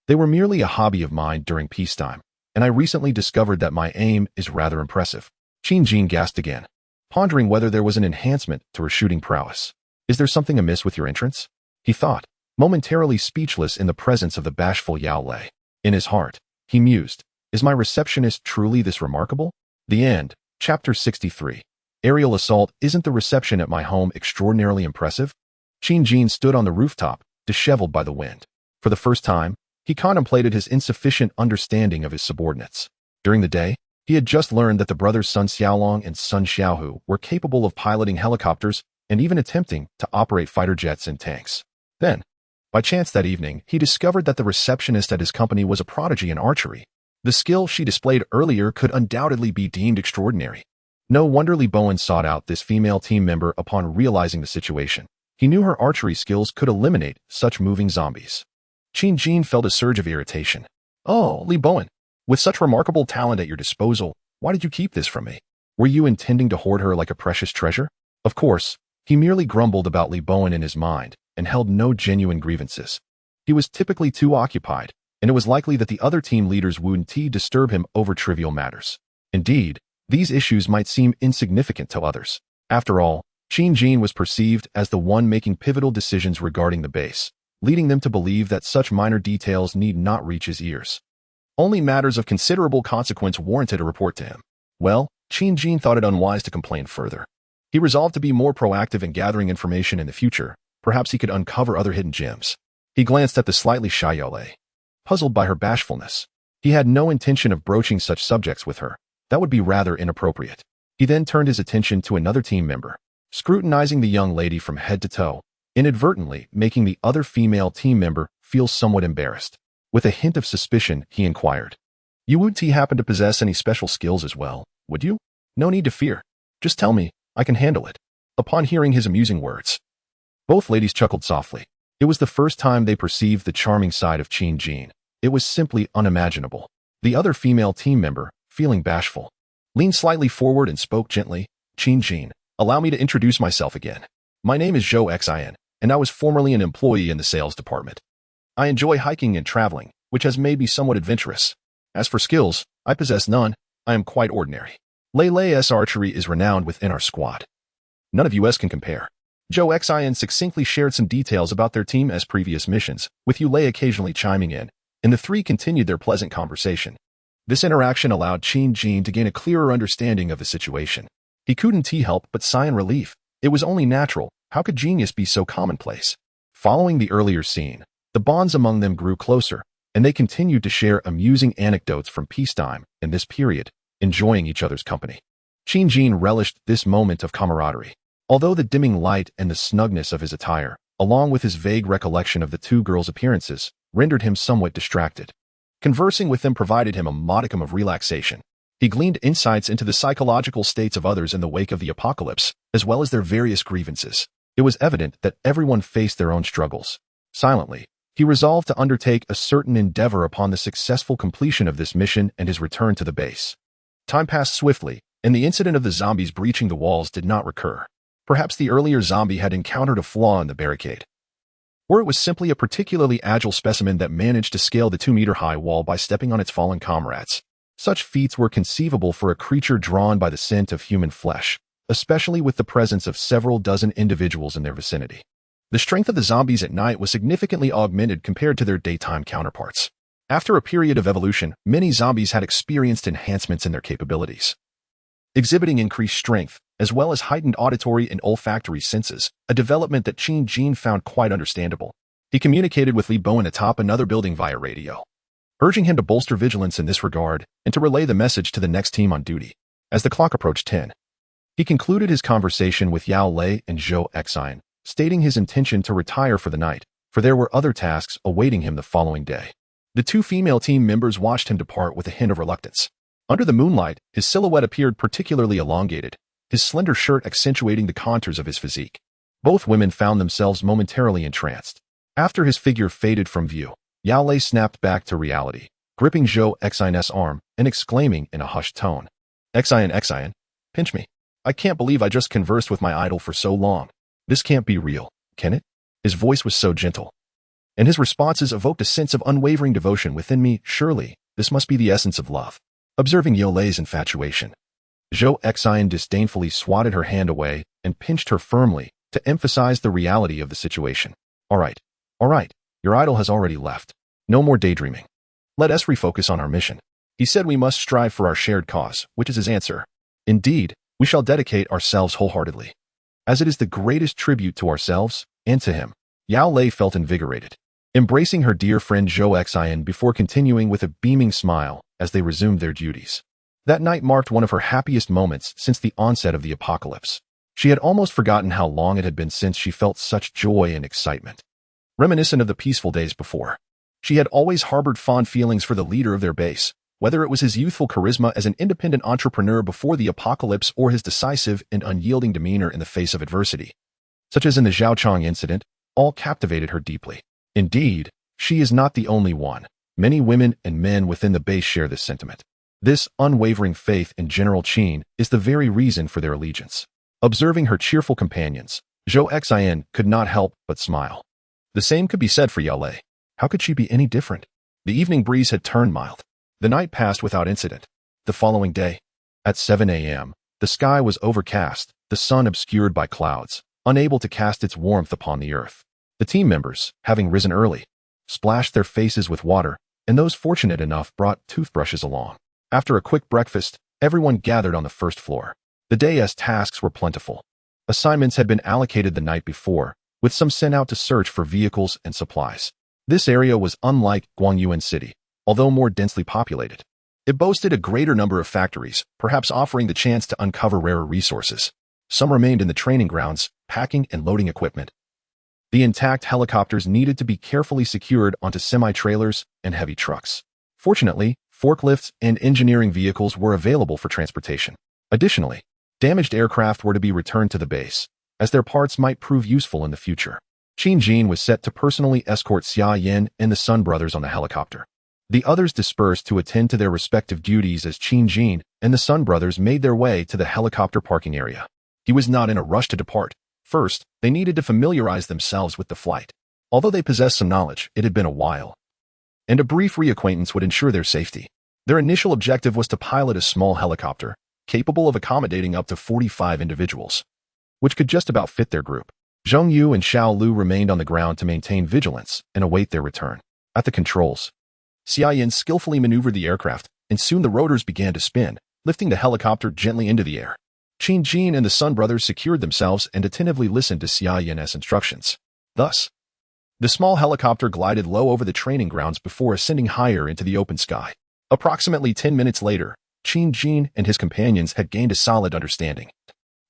they were merely a hobby of mine during peacetime, and I recently discovered that my aim is rather impressive." Qin gasped again, pondering whether there was an enhancement to her shooting prowess. "Is there something amiss with your entrance?" he thought, momentarily speechless in the presence of the bashful Yao Lei. In his heart, he mused, "Is my receptionist truly this remarkable?" The end. Chapter 63. Aerial assault. Isn't the reception at my home extraordinarily impressive? Qin stood on the rooftop, disheveled by the wind. For the first time, he contemplated his insufficient understanding of his subordinates. During the day, he had just learned that the brothers Sun Xiaolong and Sun Xiaohu were capable of piloting helicopters and even attempting to operate fighter jets and tanks. Then, by chance that evening, he discovered that the receptionist at his company was a prodigy in archery. The skill she displayed earlier could undoubtedly be deemed extraordinary. No wonder Reborn sought out this female team member upon realizing the situation. He knew her archery skills could eliminate such moving zombies. Qin felt a surge of irritation. "Oh, Reborn, with such remarkable talent at your disposal, why did you keep this from me? Were you intending to hoard her like a precious treasure?" Of course, he merely grumbled about Reborn in his mind and held no genuine grievances. He was typically too occupied, and it was likely that the other team leaders wouldn't disturb him over trivial matters. Indeed, these issues might seem insignificant to others. After all, Qin was perceived as the one making pivotal decisions regarding the base, leading them to believe that such minor details need not reach his ears. Only matters of considerable consequence warranted a report to him. Well, Qin thought it unwise to complain further. He resolved to be more proactive in gathering information in the future. Perhaps he could uncover other hidden gems. He glanced at the slightly shy Yao Lei, puzzled by her bashfulness. He had no intention of broaching such subjects with her. That would be rather inappropriate. He then turned his attention to another team member, scrutinizing the young lady from head to toe, inadvertently making the other female team member feel somewhat embarrassed. With a hint of suspicion, he inquired, "You wouldn't happen to possess any special skills as well, would you?" "No need to fear. Just tell me, I can handle it." Upon hearing his amusing words, both ladies chuckled softly. It was the first time they perceived the charming side of Qin. It was simply unimaginable. The other female team member, feeling bashful, leaned slightly forward and spoke gently. "Qin, allow me to introduce myself again. My name is Zhou Xin, and I was formerly an employee in the sales department. I enjoy hiking and traveling, which has made me somewhat adventurous. As for skills, I possess none. I am quite ordinary. Lei's archery is renowned within our squad. None of us can compare." Zhou Xin succinctly shared some details about their team as previous missions, with Yao Lei occasionally chiming in, and the three continued their pleasant conversation. This interaction allowed Qin to gain a clearer understanding of the situation. He couldn't help but sigh in relief. It was only natural. How could genius be so commonplace? Following the earlier scene, the bonds among them grew closer, and they continued to share amusing anecdotes from peacetime in this period, enjoying each other's company. Qin relished this moment of camaraderie. Although the dimming light and the snugness of his attire, along with his vague recollection of the two girls' appearances, rendered him somewhat distracted. Conversing with them provided him a modicum of relaxation. He gleaned insights into the psychological states of others in the wake of the apocalypse, as well as their various grievances. It was evident that everyone faced their own struggles. Silently, he resolved to undertake a certain endeavor upon the successful completion of this mission and his return to the base. Time passed swiftly, and the incident of the zombies breaching the walls did not recur. Perhaps the earlier zombie had encountered a flaw in the barricade, or it was simply a particularly agile specimen that managed to scale the 2-meter-high wall by stepping on its fallen comrades. Such feats were conceivable for a creature drawn by the scent of human flesh, especially with the presence of several dozen individuals in their vicinity. The strength of the zombies at night was significantly augmented compared to their daytime counterparts. After a period of evolution, many zombies had experienced enhancements in their capabilities, exhibiting increased strength, as well as heightened auditory and olfactory senses, a development that Qin found quite understandable. He communicated with Li Bowen atop another building via radio, urging him to bolster vigilance in this regard and to relay the message to the next team on duty. As the clock approached 10, he concluded his conversation with Yao Lei and Zhou Exine, stating his intention to retire for the night, for there were other tasks awaiting him the following day. The two female team members watched him depart with a hint of reluctance. Under the moonlight, his silhouette appeared particularly elongated, his slender shirt accentuating the contours of his physique. Both women found themselves momentarily entranced. After his figure faded from view, Yao Lei snapped back to reality, gripping Zhou Exine's arm and exclaiming in a hushed tone, Exine, pinch me. I can't believe I just conversed with my idol for so long. This can't be real, can it? His voice was so gentle, and his responses evoked a sense of unwavering devotion within me. Surely, this must be the essence of love. Observing Yao Lei's infatuation, Zhou Exine disdainfully swatted her hand away and pinched her firmly to emphasize the reality of the situation. All right, your idol has already left. No more daydreaming. Let us refocus on our mission. He said we must strive for our shared cause, which is his answer. Indeed, we shall dedicate ourselves wholeheartedly, as it is the greatest tribute to ourselves and to him. Yao Lei felt invigorated, embracing her dear friend Zhou Exine before continuing with a beaming smile as they resumed their duties. That night marked one of her happiest moments since the onset of the apocalypse. She had almost forgotten how long it had been since she felt such joy and excitement. Reminiscent of the peaceful days before, she had always harbored fond feelings for the leader of their base, whether it was his youthful charisma as an independent entrepreneur before the apocalypse or his decisive and unyielding demeanor in the face of adversity, such as in the Zhaochang incident, all captivated her deeply. Indeed, she is not the only one. Many women and men within the base share this sentiment. This unwavering faith in General Qin is the very reason for their allegiance. Observing her cheerful companions, Zhou Exine could not help but smile. The same could be said for Yao Lei. How could she be any different? The evening breeze had turned mild. The night passed without incident. The following day, at 7 a.m., the sky was overcast, the sun obscured by clouds, unable to cast its warmth upon the earth. The team members, having risen early, splashed their faces with water, and those fortunate enough brought toothbrushes along. After a quick breakfast, everyone gathered on the first floor. The day's tasks were plentiful. Assignments had been allocated the night before, with some sent out to search for vehicles and supplies. This area was unlike Guangyuan City, although more densely populated. It boasted a greater number of factories, perhaps offering the chance to uncover rarer resources. Some remained in the training grounds, packing and loading equipment. The intact helicopters needed to be carefully secured onto semi-trailers and heavy trucks. Fortunately, forklifts and engineering vehicles were available for transportation. Additionally, damaged aircraft were to be returned to the base, as their parts might prove useful in the future. Qin Jin was set to personally escort Xia Yan and the Sun brothers on the helicopter. The others dispersed to attend to their respective duties as Qin Jin and the Sun brothers made their way to the helicopter parking area. He was not in a rush to depart. First, they needed to familiarize themselves with the flight. Although they possessed some knowledge, it had been a while, and a brief reacquaintance would ensure their safety. Their initial objective was to pilot a small helicopter, capable of accommodating up to 45 individuals, which could just about fit their group. Zhong Yu and Xiao Lu remained on the ground to maintain vigilance and await their return. At the controls, Xia Yan skillfully maneuvered the aircraft, and soon the rotors began to spin, lifting the helicopter gently into the air. Qin Jin and the Sun brothers secured themselves and attentively listened to Xia Yan's instructions. Thus, the small helicopter glided low over the training grounds before ascending higher into the open sky. Approximately 10 minutes later, Qin Jin and his companions had gained a solid understanding,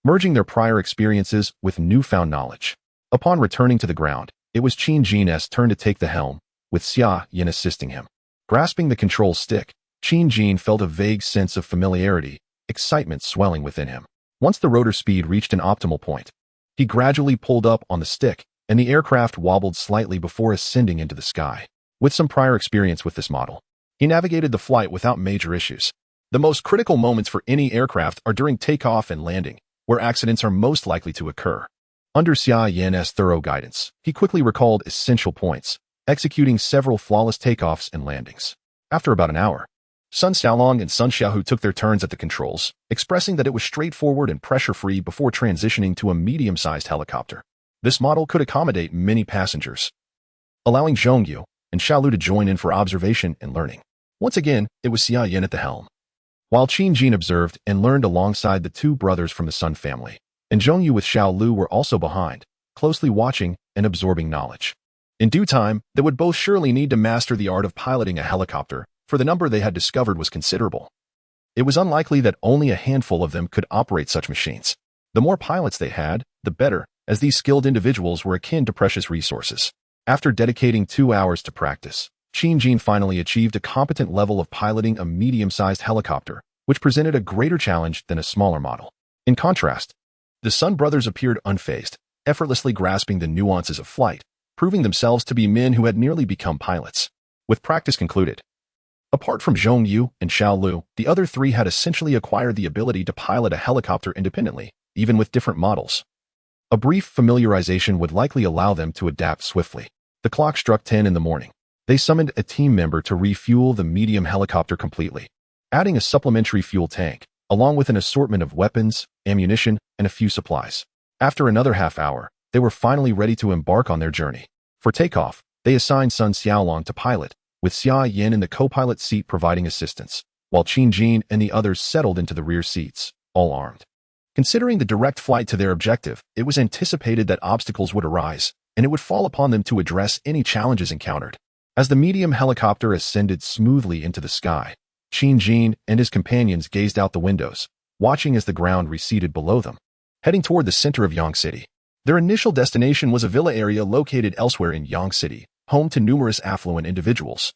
merging their prior experiences with newfound knowledge. Upon returning to the ground, it was Qin Jin's turn to take the helm, with Xia Yan assisting him. Grasping the control stick, Qin Jin felt a vague sense of familiarity, excitement swelling within him. Once the rotor speed reached an optimal point, he gradually pulled up on the stick, and the aircraft wobbled slightly before ascending into the sky. With some prior experience with this model, he navigated the flight without major issues. The most critical moments for any aircraft are during takeoff and landing, where accidents are most likely to occur. Under Xia Yan's thorough guidance, he quickly recalled essential points, executing several flawless takeoffs and landings. After about an hour, Sun Xiaolong and Sun Xiaohu took their turns at the controls, expressing that it was straightforward and pressure-free before transitioning to a medium-sized helicopter. This model could accommodate many passengers, allowing Zhongyu and Xiaolu to join in for observation and learning. Once again, it was Xia Yan at the helm, while Qin Jin observed and learned alongside the two brothers from the Sun family, and Zhongyu with Xiaolu were also behind, closely watching and absorbing knowledge. In due time, they would both surely need to master the art of piloting a helicopter, for the number they had discovered was considerable. It was unlikely that only a handful of them could operate such machines. The more pilots they had, the better, as these skilled individuals were akin to precious resources. After dedicating 2 hours to practice, Qin finally achieved a competent level of piloting a medium-sized helicopter, which presented a greater challenge than a smaller model. In contrast, the Sun brothers appeared unfazed, effortlessly grasping the nuances of flight, proving themselves to be men who had nearly become pilots. With practice concluded, apart from Zhong Yu and Xiao Lu, the other three had essentially acquired the ability to pilot a helicopter independently, even with different models. A brief familiarization would likely allow them to adapt swiftly. The clock struck 10 in the morning. They summoned a team member to refuel the medium helicopter completely, adding a supplementary fuel tank, along with an assortment of weapons, ammunition, and a few supplies. After another half hour, they were finally ready to embark on their journey. For takeoff, they assigned Sun Xiaolong to pilot, with Xia Yin in the co-pilot seat providing assistance, while Qin Jin and the others settled into the rear seats, all armed. Considering the direct flight to their objective, it was anticipated that obstacles would arise, and it would fall upon them to address any challenges encountered. As the medium helicopter ascended smoothly into the sky, Qin Jin and his companions gazed out the windows, watching as the ground receded below them, heading toward the center of Yang City. Their initial destination was a villa area located elsewhere in Yang City, home to numerous affluent individuals,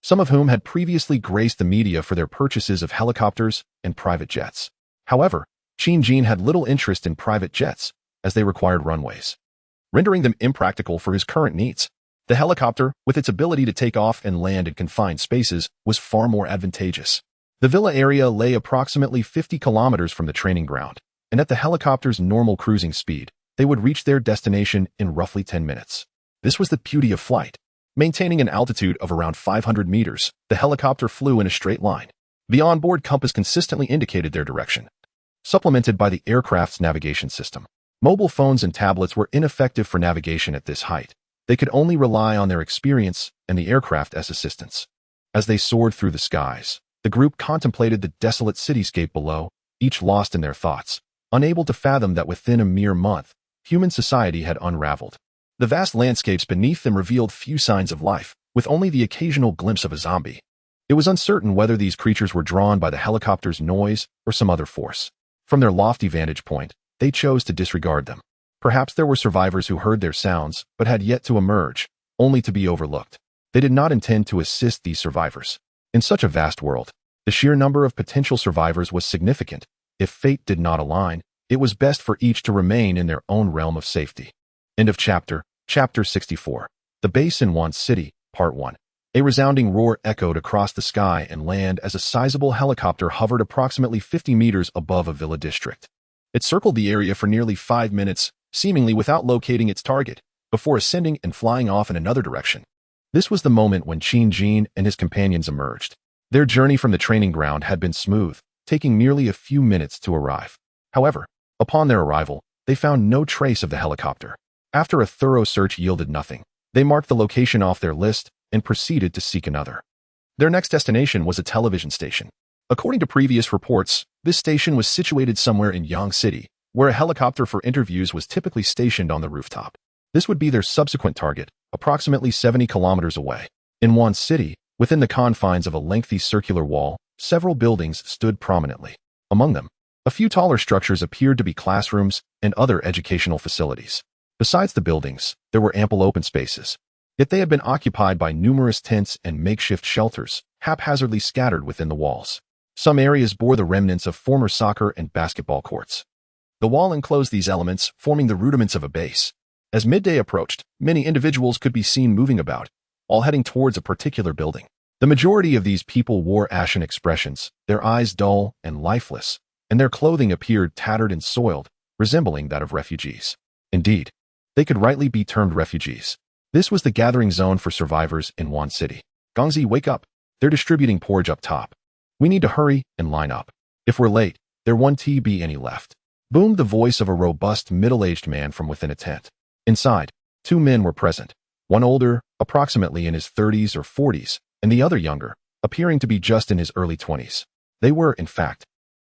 some of whom had previously graced the media for their purchases of helicopters and private jets. However, Qin Jin had little interest in private jets, as they required runways, rendering them impractical for his current needs. The helicopter, with its ability to take off and land in confined spaces, was far more advantageous. The villa area lay approximately 50 kilometers from the training ground, and at the helicopter's normal cruising speed, they would reach their destination in roughly 10 minutes. This was the beauty of flight. Maintaining an altitude of around 500 meters, the helicopter flew in a straight line. The onboard compass consistently indicated their direction, supplemented by the aircraft's navigation system. Mobile phones and tablets were ineffective for navigation at this height. They could only rely on their experience and the aircraft as assistance. As they soared through the skies, the group contemplated the desolate cityscape below, each lost in their thoughts, unable to fathom that within a mere month, human society had unraveled. The vast landscapes beneath them revealed few signs of life, with only the occasional glimpse of a zombie. It was uncertain whether these creatures were drawn by the helicopter's noise or some other force. From their lofty vantage point, they chose to disregard them. Perhaps there were survivors who heard their sounds but had yet to emerge, only to be overlooked. They did not intend to assist these survivors. In such a vast world, the sheer number of potential survivors was significant. If fate did not align, it was best for each to remain in their own realm of safety. End of chapter. Chapter 64. The Base in Wan City, Part 1. A resounding roar echoed across the sky and land as a sizable helicopter hovered approximately 50 meters above a villa district. It circled the area for nearly 5 minutes, seemingly without locating its target, before ascending and flying off in another direction. This was the moment when Qin Jin and his companions emerged. Their journey from the training ground had been smooth, taking merely a few minutes to arrive. However, upon their arrival, they found no trace of the helicopter. After a thorough search yielded nothing, they marked the location off their list and proceeded to seek another. Their next destination was a television station. According to previous reports, this station was situated somewhere in Yang City, where a helicopter for interviews was typically stationed on the rooftop. This would be their subsequent target, approximately 70 kilometers away. In Wan City, within the confines of a lengthy circular wall, several buildings stood prominently. Among them, a few taller structures appeared to be classrooms and other educational facilities. Besides the buildings, there were ample open spaces, yet they had been occupied by numerous tents and makeshift shelters, haphazardly scattered within the walls. Some areas bore the remnants of former soccer and basketball courts. The wall enclosed these elements, forming the rudiments of a base. As midday approached, many individuals could be seen moving about, all heading towards a particular building. The majority of these people wore ashen expressions, their eyes dull and lifeless, and their clothing appeared tattered and soiled, resembling that of refugees. Indeed, they could rightly be termed refugees. This was the gathering zone for survivors in Wan City. Gongzi, wake up. They're distributing porridge up top. We need to hurry and line up. If we're late, there won't be any left. Boomed the voice of a robust middle-aged man from within a tent. Inside, 2 men were present, one older, approximately in his 30s or 40s, and the other younger, appearing to be just in his early 20s. They were, in fact,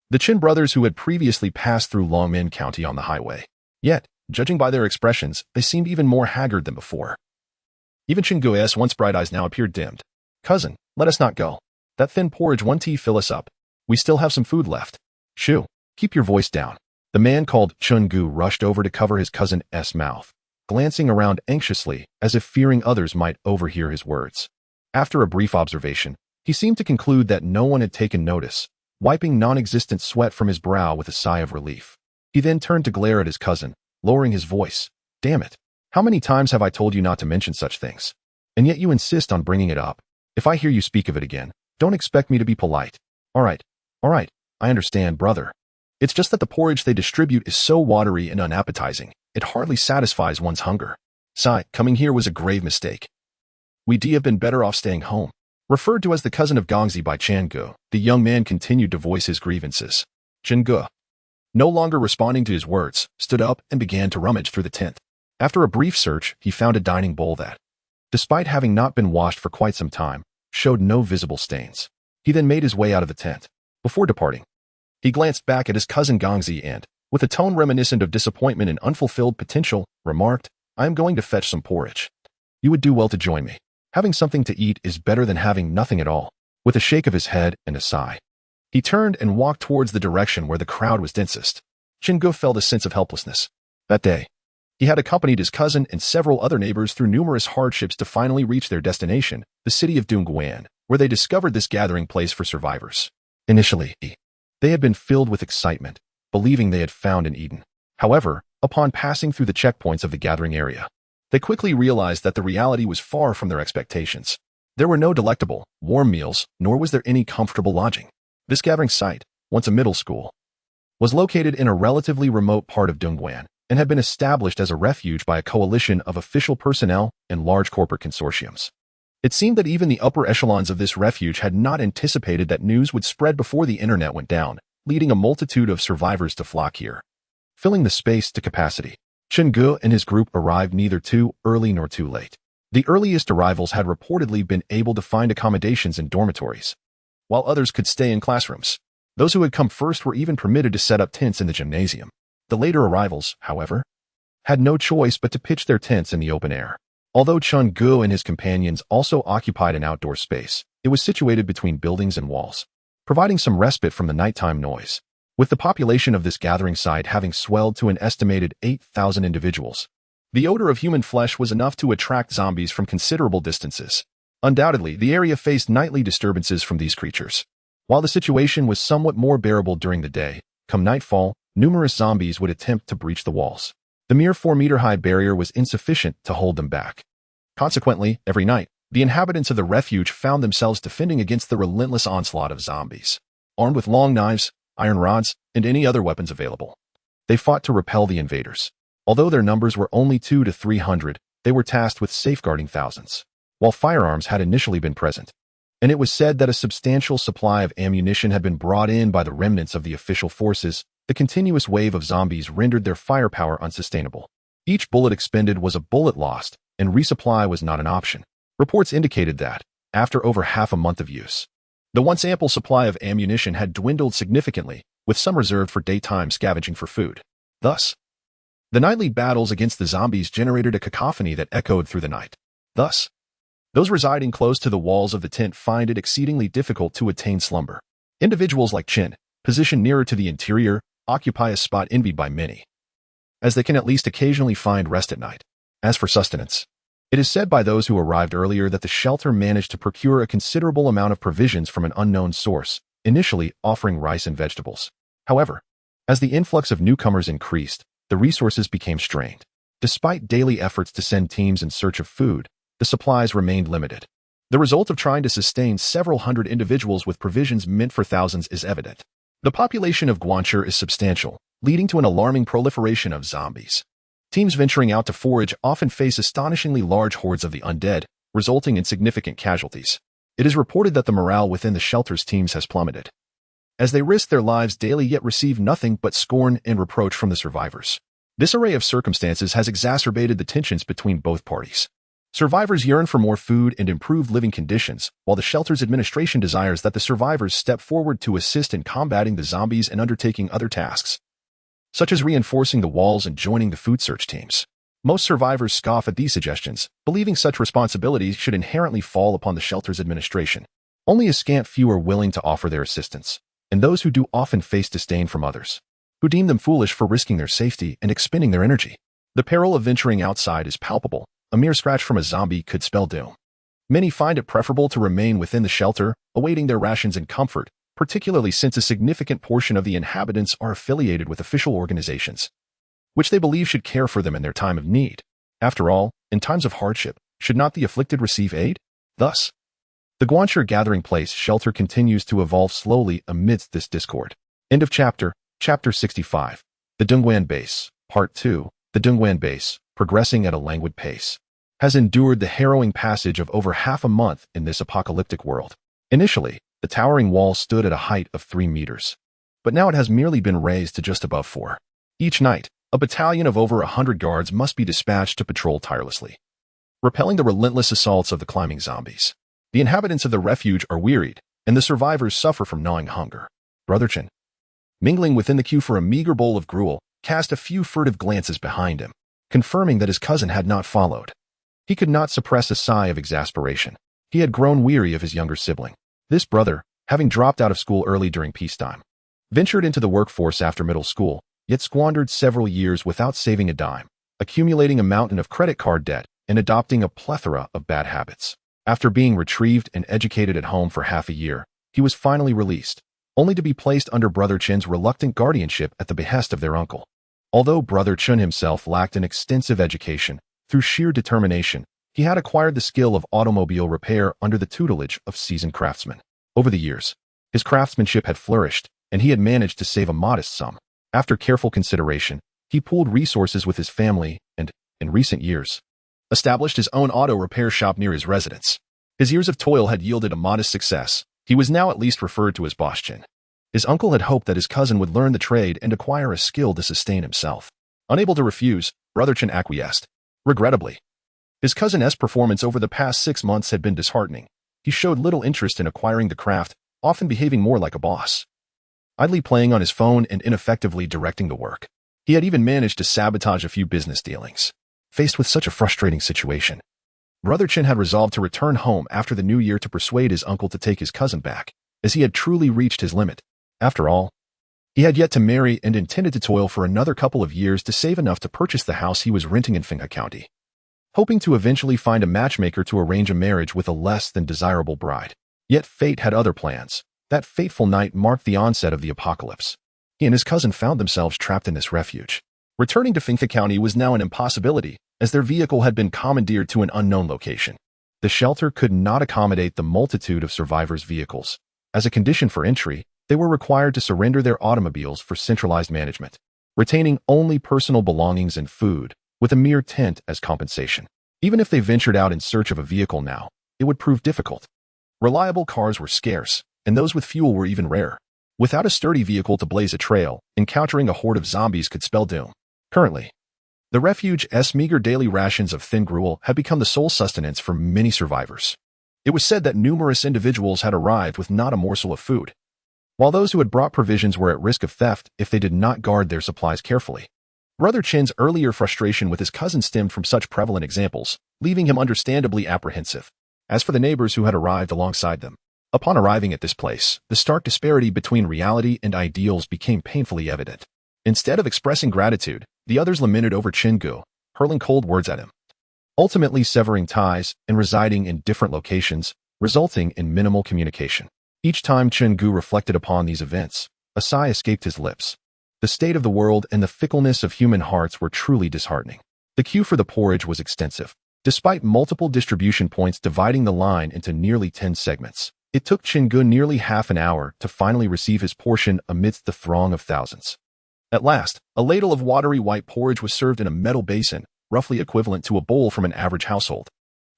the Chin brothers who had previously passed through Longmen County on the highway. Yet, judging by their expressions, they seemed even more haggard than before. Even Chingu's once bright eyes now appeared dimmed. Cousin, let us not go. That thin porridge won't tea fill us up. We still have some food left. Shoo, keep your voice down. The man called Chungu rushed over to cover his cousin's mouth, glancing around anxiously as if fearing others might overhear his words. After a brief observation, he seemed to conclude that no one had taken notice, wiping non-existent sweat from his brow with a sigh of relief. He then turned to glare at his cousin, lowering his voice. Damn it. How many times have I told you not to mention such things? And yet you insist on bringing it up. If I hear you speak of it again, don't expect me to be polite. All right, I understand, brother. It's just that the porridge they distribute is so watery and unappetizing, it hardly satisfies one's hunger. Sai, coming here was a grave mistake. We'd have been better off staying home. Referred to as the cousin of Gongzi by Changu, the young man continued to voice his grievances. Changu, no longer responding to his words, stood up and began to rummage through the tent. After a brief search, he found a dining bowl that, despite having not been washed for quite some time, showed no visible stains. He then made his way out of the tent. Before departing, he glanced back at his cousin Gongzi and, with a tone reminiscent of disappointment and unfulfilled potential, remarked, I am going to fetch some porridge. You would do well to join me. Having something to eat is better than having nothing at all. With a shake of his head and a sigh, he turned and walked towards the direction where the crowd was densest. Chingu felt a sense of helplessness. That day, he had accompanied his cousin and several other neighbors through numerous hardships to finally reach their destination, the city of Dongguan, where they discovered this gathering place for survivors. Initially, they had been filled with excitement, believing they had found an Eden. However, upon passing through the checkpoints of the gathering area, they quickly realized that the reality was far from their expectations. There were no delectable, warm meals, nor was there any comfortable lodging. This gathering site, once a middle school, was located in a relatively remote part of Dongguan and had been established as a refuge by a coalition of official personnel and large corporate consortiums. It seemed that even the upper echelons of this refuge had not anticipated that news would spread before the internet went down, leading a multitude of survivors to flock here. Filling the space to capacity, Chungu and his group arrived neither too early nor too late. The earliest arrivals had reportedly been able to find accommodations in dormitories, while others could stay in classrooms. Those who had come first were even permitted to set up tents in the gymnasium. The later arrivals, however, had no choice but to pitch their tents in the open air. Although Chungu and his companions also occupied an outdoor space, it was situated between buildings and walls, providing some respite from the nighttime noise. With the population of this gathering site having swelled to an estimated 8,000 individuals, the odor of human flesh was enough to attract zombies from considerable distances. Undoubtedly, the area faced nightly disturbances from these creatures. While the situation was somewhat more bearable during the day, come nightfall, numerous zombies would attempt to breach the walls. The mere 4-meter-high barrier was insufficient to hold them back. Consequently, every night, the inhabitants of the refuge found themselves defending against the relentless onslaught of zombies. Armed with long knives, iron rods, and any other weapons available, they fought to repel the invaders. Although their numbers were only 200 to 300, they were tasked with safeguarding thousands. While firearms had initially been present, and it was said that a substantial supply of ammunition had been brought in by the remnants of the official forces, the continuous wave of zombies rendered their firepower unsustainable. Each bullet expended was a bullet lost, and resupply was not an option. Reports indicated that, after over half a month of use, the once ample supply of ammunition had dwindled significantly, with some reserved for daytime scavenging for food. Thus, the nightly battles against the zombies generated a cacophony that echoed through the night. Thus, those residing close to the walls of the tent find it exceedingly difficult to attain slumber. Individuals like Chin, positioned nearer to the interior, occupy a spot envied by many, as they can at least occasionally find rest at night. As for sustenance, it is said by those who arrived earlier that the shelter managed to procure a considerable amount of provisions from an unknown source, initially offering rice and vegetables. However, as the influx of newcomers increased, the resources became strained. Despite daily efforts to send teams in search of food, the supplies remained limited. The result of trying to sustain several hundred individuals with provisions meant for thousands is evident. The population of Guancher is substantial, leading to an alarming proliferation of zombies. Teams venturing out to forage often face astonishingly large hordes of the undead, resulting in significant casualties. It is reported that the morale within the shelter's teams has plummeted, as they risk their lives daily yet receive nothing but scorn and reproach from the survivors. This array of circumstances has exacerbated the tensions between both parties. Survivors yearn for more food and improved living conditions, while the shelter's administration desires that the survivors step forward to assist in combating the zombies and undertaking other tasks, such as reinforcing the walls and joining the food search teams. Most survivors scoff at these suggestions, believing such responsibilities should inherently fall upon the shelter's administration. Only a scant few are willing to offer their assistance, and those who do often face disdain from others, who deem them foolish for risking their safety and expending their energy. The peril of venturing outside is palpable. A mere scratch from a zombie could spell doom. Many find it preferable to remain within the shelter, awaiting their rations in comfort, particularly since a significant portion of the inhabitants are affiliated with official organizations, which they believe should care for them in their time of need. After all, in times of hardship, should not the afflicted receive aid? Thus, the Guanxi Gathering Place shelter continues to evolve slowly amidst this discord. End of chapter. Chapter 65. The Dongguan Base. Part 2. The Dongguan Base, progressing at a languid pace, has endured the harrowing passage of over half a month in this apocalyptic world. Initially, the towering wall stood at a height of 3 meters, but now it has merely been raised to just above 4. Each night, a battalion of over 100 guards must be dispatched to patrol tirelessly, repelling the relentless assaults of the climbing zombies. The inhabitants of the refuge are wearied, and the survivors suffer from gnawing hunger. Brother Chen, mingling within the queue for a meager bowl of gruel, cast a few furtive glances behind him, confirming that his cousin had not followed. He could not suppress a sigh of exasperation. He had grown weary of his younger sibling. This brother, having dropped out of school early during peacetime, ventured into the workforce after middle school, yet squandered several years without saving a dime, accumulating a mountain of credit card debt and adopting a plethora of bad habits. After being retrieved and educated at home for half a year, he was finally released, only to be placed under Brother Chen's reluctant guardianship at the behest of their uncle. Although Brother Chen himself lacked an extensive education, through sheer determination, he had acquired the skill of automobile repair under the tutelage of seasoned craftsmen. Over the years, his craftsmanship had flourished, and he had managed to save a modest sum. After careful consideration, he pooled resources with his family and, in recent years, established his own auto repair shop near his residence. His years of toil had yielded a modest success. He was now at least referred to as Boss Chen. His uncle had hoped that his cousin would learn the trade and acquire a skill to sustain himself. Unable to refuse, Brother Chen acquiesced. Regrettably, his cousin's performance over the past 6 months had been disheartening. He showed little interest in acquiring the craft, often behaving more like a boss, idly playing on his phone and ineffectively directing the work. He had even managed to sabotage a few business dealings. Faced with such a frustrating situation, Brother Chen had resolved to return home after the new year to persuade his uncle to take his cousin back, as he had truly reached his limit. After all, he had yet to marry and intended to toil for another couple of years to save enough to purchase the house he was renting in Finha County, hoping to eventually find a matchmaker to arrange a marriage with a less than desirable bride. Yet fate had other plans. That fateful night marked the onset of the apocalypse. He and his cousin found themselves trapped in this refuge. Returning to Finha County was now an impossibility, as their vehicle had been commandeered to an unknown location. The shelter could not accommodate the multitude of survivors' vehicles. As a condition for entry, they were required to surrender their automobiles for centralized management, retaining only personal belongings and food, with a mere tent as compensation. Even if they ventured out in search of a vehicle now, it would prove difficult. Reliable cars were scarce, and those with fuel were even rare. Without a sturdy vehicle to blaze a trail, encountering a horde of zombies could spell doom. Currently, the refuge's meager daily rations of thin gruel had become the sole sustenance for many survivors. It was said that numerous individuals had arrived with not a morsel of food, while those who had brought provisions were at risk of theft if they did not guard their supplies carefully. Brother Chen's earlier frustration with his cousin stemmed from such prevalent examples, leaving him understandably apprehensive. As for the neighbors who had arrived alongside them, upon arriving at this place, the stark disparity between reality and ideals became painfully evident. Instead of expressing gratitude, the others lamented over Chengu, hurling cold words at him, ultimately severing ties and residing in different locations, resulting in minimal communication. Each time Chengu reflected upon these events, a sigh escaped his lips. The state of the world and the fickleness of human hearts were truly disheartening. The queue for the porridge was extensive. Despite multiple distribution points dividing the line into nearly 10 segments, it took Chengu nearly half an hour to finally receive his portion amidst the throng of thousands. At last, a ladle of watery white porridge was served in a metal basin, roughly equivalent to a bowl from an average household.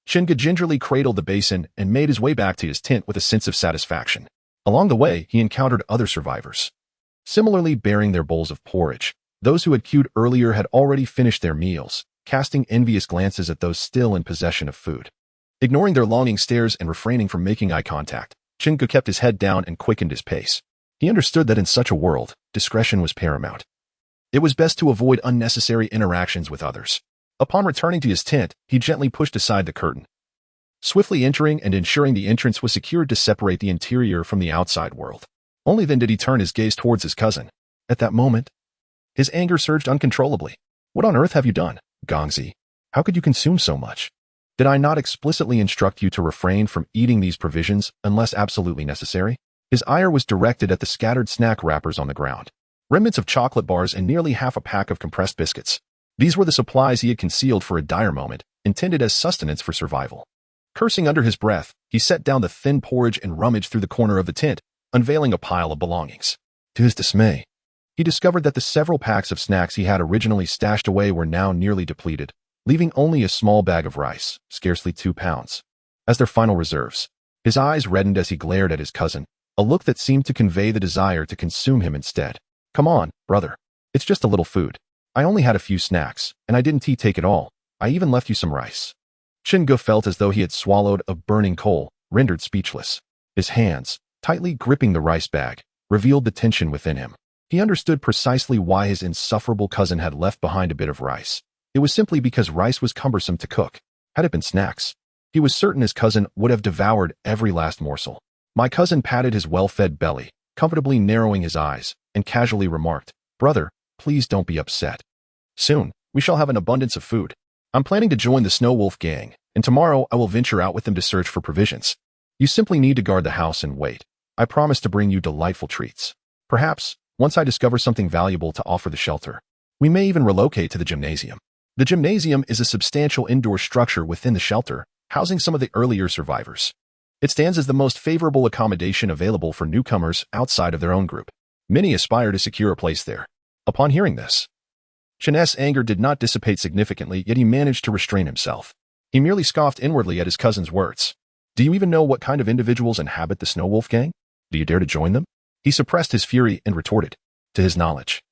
Chengu gingerly cradled the basin and made his way back to his tent with a sense of satisfaction. Along the way, he encountered other survivors, similarly bearing their bowls of porridge. Those who had queued earlier had already finished their meals, casting envious glances at those still in possession of food. Ignoring their longing stares and refraining from making eye contact, Chengu kept his head down and quickened his pace. He understood that in such a world, discretion was paramount. It was best to avoid unnecessary interactions with others. Upon returning to his tent, he gently pushed aside the curtain, swiftly entering and ensuring the entrance was secured to separate the interior from the outside world. Only then did he turn his gaze towards his cousin. At that moment, his anger surged uncontrollably. What on earth have you done, Gongzi? How could you consume so much? Did I not explicitly instruct you to refrain from eating these provisions unless absolutely necessary? His ire was directed at the scattered snack wrappers on the ground, remnants of chocolate bars and nearly half a pack of compressed biscuits. These were the supplies he had concealed for a dire moment, intended as sustenance for survival. Cursing under his breath, he set down the thin porridge and rummaged through the corner of the tent, unveiling a pile of belongings. To his dismay, he discovered that the several packs of snacks he had originally stashed away were now nearly depleted, leaving only a small bag of rice, scarcely 2 pounds, as their final reserves. His eyes reddened as he glared at his cousin, a look that seemed to convey the desire to consume him instead. Come on, brother. It's just a little food. I only had a few snacks, and I didn't take it all. I even left you some rice. Shingo felt as though he had swallowed a burning coal, rendered speechless. His hands, tightly gripping the rice bag, revealed the tension within him. He understood precisely why his insufferable cousin had left behind a bit of rice. It was simply because rice was cumbersome to cook. Had it been snacks, he was certain his cousin would have devoured every last morsel. My cousin patted his well-fed belly, comfortably narrowing his eyes, and casually remarked, "Brother, please don't be upset. Soon, we shall have an abundance of food. I'm planning to join the Snow Wolf gang, and tomorrow I will venture out with them to search for provisions. You simply need to guard the house and wait. I promise to bring you delightful treats. Perhaps, once I discover something valuable to offer the shelter, we may even relocate to the gymnasium." The gymnasium is a substantial indoor structure within the shelter, housing some of the earlier survivors. It stands as the most favorable accommodation available for newcomers outside of their own group. Many aspire to secure a place there. Upon hearing this, Shin's anger did not dissipate significantly, yet he managed to restrain himself. He merely scoffed inwardly at his cousin's words. Do you even know what kind of individuals inhabit the Snow Wolf gang? Do you dare to join them? He suppressed his fury and retorted. To his knowledge,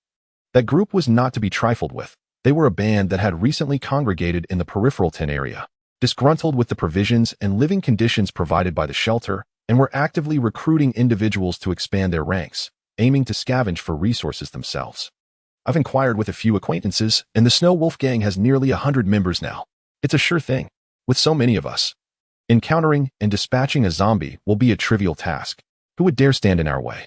that group was not to be trifled with. They were a band that had recently congregated in the peripheral tent area, disgruntled with the provisions and living conditions provided by the shelter, and were actively recruiting individuals to expand their ranks, aiming to scavenge for resources themselves. I've inquired with a few acquaintances, and the Snow Wolf gang has nearly 100 members now. It's a sure thing. With so many of us, encountering and dispatching a zombie will be a trivial task. Who would dare stand in our way?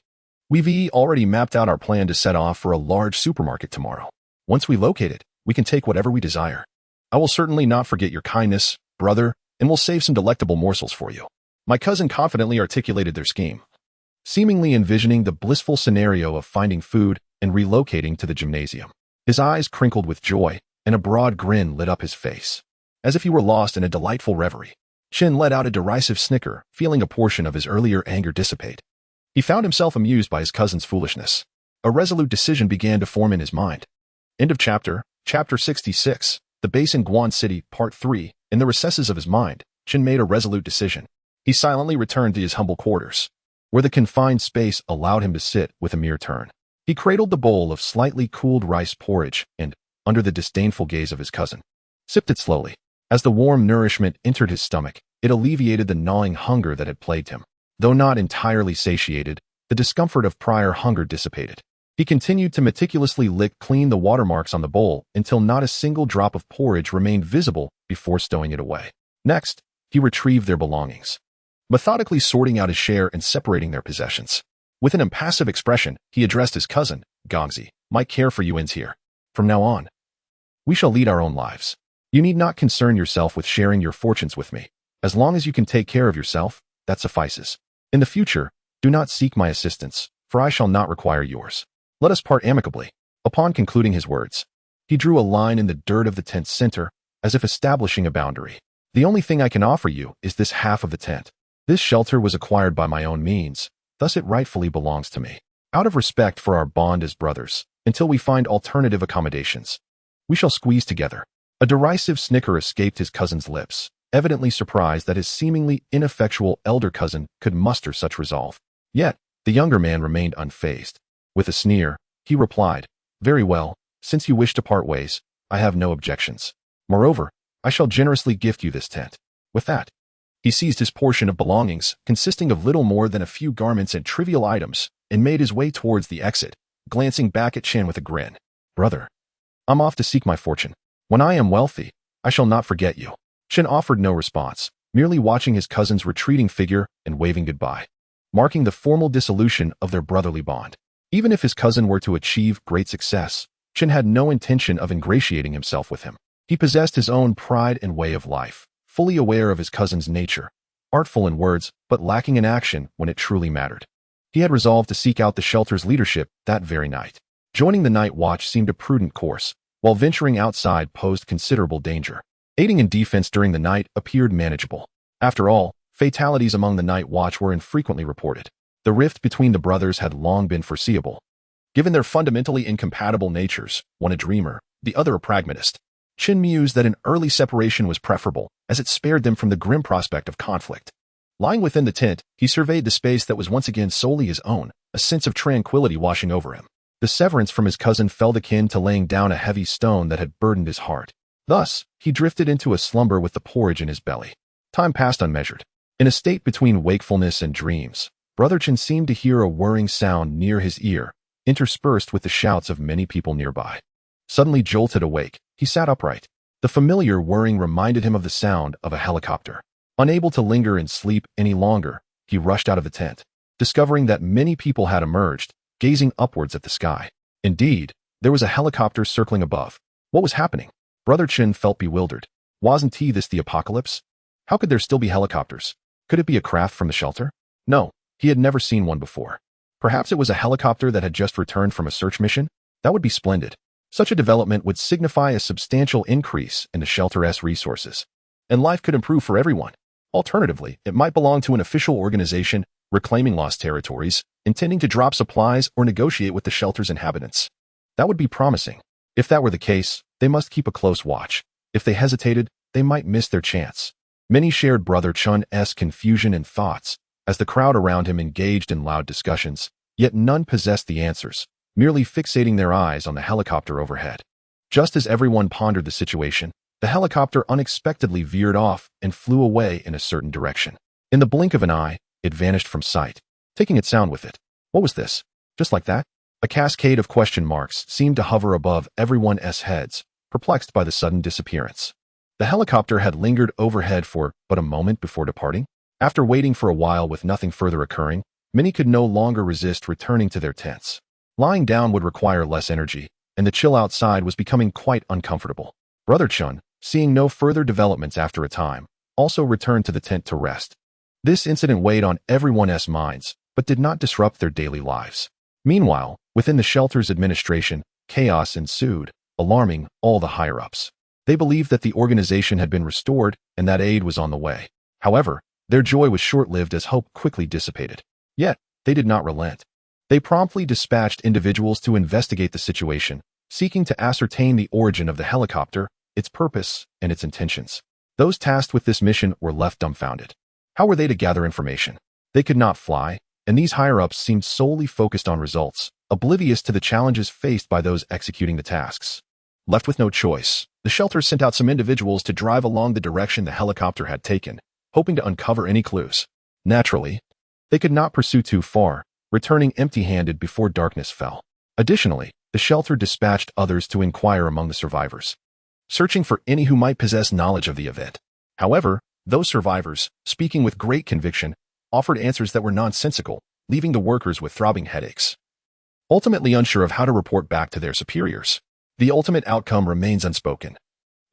We've already mapped out our plan to set off for a large supermarket tomorrow. Once we locate it, we can take whatever we desire. I will certainly not forget your kindness, brother, and will save some delectable morsels for you. My cousin confidently articulated their scheme, seemingly envisioning the blissful scenario of finding food and relocating to the gymnasium. His eyes crinkled with joy, and a broad grin lit up his face, as if he were lost in a delightful reverie. Shin let out a derisive snicker, feeling a portion of his earlier anger dissipate. He found himself amused by his cousin's foolishness. A resolute decision began to form in his mind. End of chapter. Chapter 66, The Base in Guan City, Part 3. In the recesses of his mind, Shin made a resolute decision. He silently returned to his humble quarters, where the confined space allowed him to sit with a mere turn. He cradled the bowl of slightly cooled rice porridge and, under the disdainful gaze of his cousin, sipped it slowly. As the warm nourishment entered his stomach, it alleviated the gnawing hunger that had plagued him. Though not entirely satiated, the discomfort of prior hunger dissipated. He continued to meticulously lick clean the watermarks on the bowl until not a single drop of porridge remained visible before stowing it away. Next, he retrieved their belongings, methodically sorting out his share and separating their possessions. With an impassive expression, he addressed his cousin, Gongzi. My care for you ends here. From now on, we shall lead our own lives. You need not concern yourself with sharing your fortunes with me. As long as you can take care of yourself, that suffices. In the future, do not seek my assistance, for I shall not require yours. Let us part amicably. Upon concluding his words, he drew a line in the dirt of the tent's center, as if establishing a boundary. The only thing I can offer you is this half of the tent. This shelter was acquired by my own means, thus it rightfully belongs to me. Out of respect for our bond as brothers, until we find alternative accommodations, we shall squeeze together. A derisive snicker escaped his cousin's lips, evidently surprised that his seemingly ineffectual elder cousin could muster such resolve. Yet, the younger man remained unfazed. With a sneer, he replied, Very well, since you wish to part ways, I have no objections. Moreover, I shall generously gift you this tent. With that, he seized his portion of belongings, consisting of little more than a few garments and trivial items, and made his way towards the exit, glancing back at Shin with a grin. Brother, I'm off to seek my fortune. When I am wealthy, I shall not forget you. Chen offered no response, merely watching his cousin's retreating figure and waving goodbye, marking the formal dissolution of their brotherly bond. Even if his cousin were to achieve great success, Chen had no intention of ingratiating himself with him. He possessed his own pride and way of life, fully aware of his cousin's nature, artful in words but lacking in action when it truly mattered. He had resolved to seek out the shelter's leadership that very night. Joining the night watch seemed a prudent course, while venturing outside posed considerable danger. Aiding in defense during the night appeared manageable. After all, fatalities among the night watch were infrequently reported. The rift between the brothers had long been foreseeable. Given their fundamentally incompatible natures, one a dreamer, the other a pragmatist, Chen mused that an early separation was preferable, as it spared them from the grim prospect of conflict. Lying within the tent, he surveyed the space that was once again solely his own, a sense of tranquility washing over him. The severance from his cousin felt akin to laying down a heavy stone that had burdened his heart. Thus, he drifted into a slumber with the porridge in his belly. Time passed unmeasured. In a state between wakefulness and dreams, Brother Chen seemed to hear a whirring sound near his ear, interspersed with the shouts of many people nearby. Suddenly jolted awake, he sat upright. The familiar whirring reminded him of the sound of a helicopter. Unable to linger in sleep any longer, he rushed out of the tent, discovering that many people had emerged, gazing upwards at the sky. Indeed, there was a helicopter circling above. What was happening? Brother Chen felt bewildered. Wasn't this the apocalypse? How could there still be helicopters? Could it be a craft from the shelter? No, he had never seen one before. Perhaps it was a helicopter that had just returned from a search mission? That would be splendid. Such a development would signify a substantial increase in the shelter's resources, and life could improve for everyone. Alternatively, it might belong to an official organization reclaiming lost territories, intending to drop supplies or negotiate with the shelter's inhabitants. That would be promising. If that were the case, they must keep a close watch. If they hesitated, they might miss their chance. Many shared Brother Chun's confusion and thoughts as the crowd around him engaged in loud discussions, yet none possessed the answers, merely fixating their eyes on the helicopter overhead. Just as everyone pondered the situation, the helicopter unexpectedly veered off and flew away in a certain direction. In the blink of an eye, it vanished from sight, taking its sound with it. What was this? Just like that? A cascade of question marks seemed to hover above everyone's heads, perplexed by the sudden disappearance. The helicopter had lingered overhead for but a moment before departing. After waiting for a while with nothing further occurring, many could no longer resist returning to their tents. Lying down would require less energy, and the chill outside was becoming quite uncomfortable. Brother Chun, seeing no further developments after a time, also returned to the tent to rest. This incident weighed on everyone's minds, but did not disrupt their daily lives. Meanwhile, within the shelter's administration, chaos ensued, alarming all the higher-ups. They believed that the organization had been restored and that aid was on the way. However, their joy was short-lived as hope quickly dissipated. Yet, they did not relent. They promptly dispatched individuals to investigate the situation, seeking to ascertain the origin of the helicopter, its purpose, and its intentions. Those tasked with this mission were left dumbfounded. How were they to gather information? They could not fly, and these higher-ups seemed solely focused on results, oblivious to the challenges faced by those executing the tasks. Left with no choice, the shelter sent out some individuals to drive along the direction the helicopter had taken, hoping to uncover any clues. Naturally, they could not pursue too far, returning empty-handed before darkness fell. Additionally, the shelter dispatched others to inquire among the survivors, searching for any who might possess knowledge of the event. However, those survivors, speaking with great conviction, offered answers that were nonsensical, leaving the workers with throbbing headaches. Ultimately unsure of how to report back to their superiors, the ultimate outcome remains unspoken.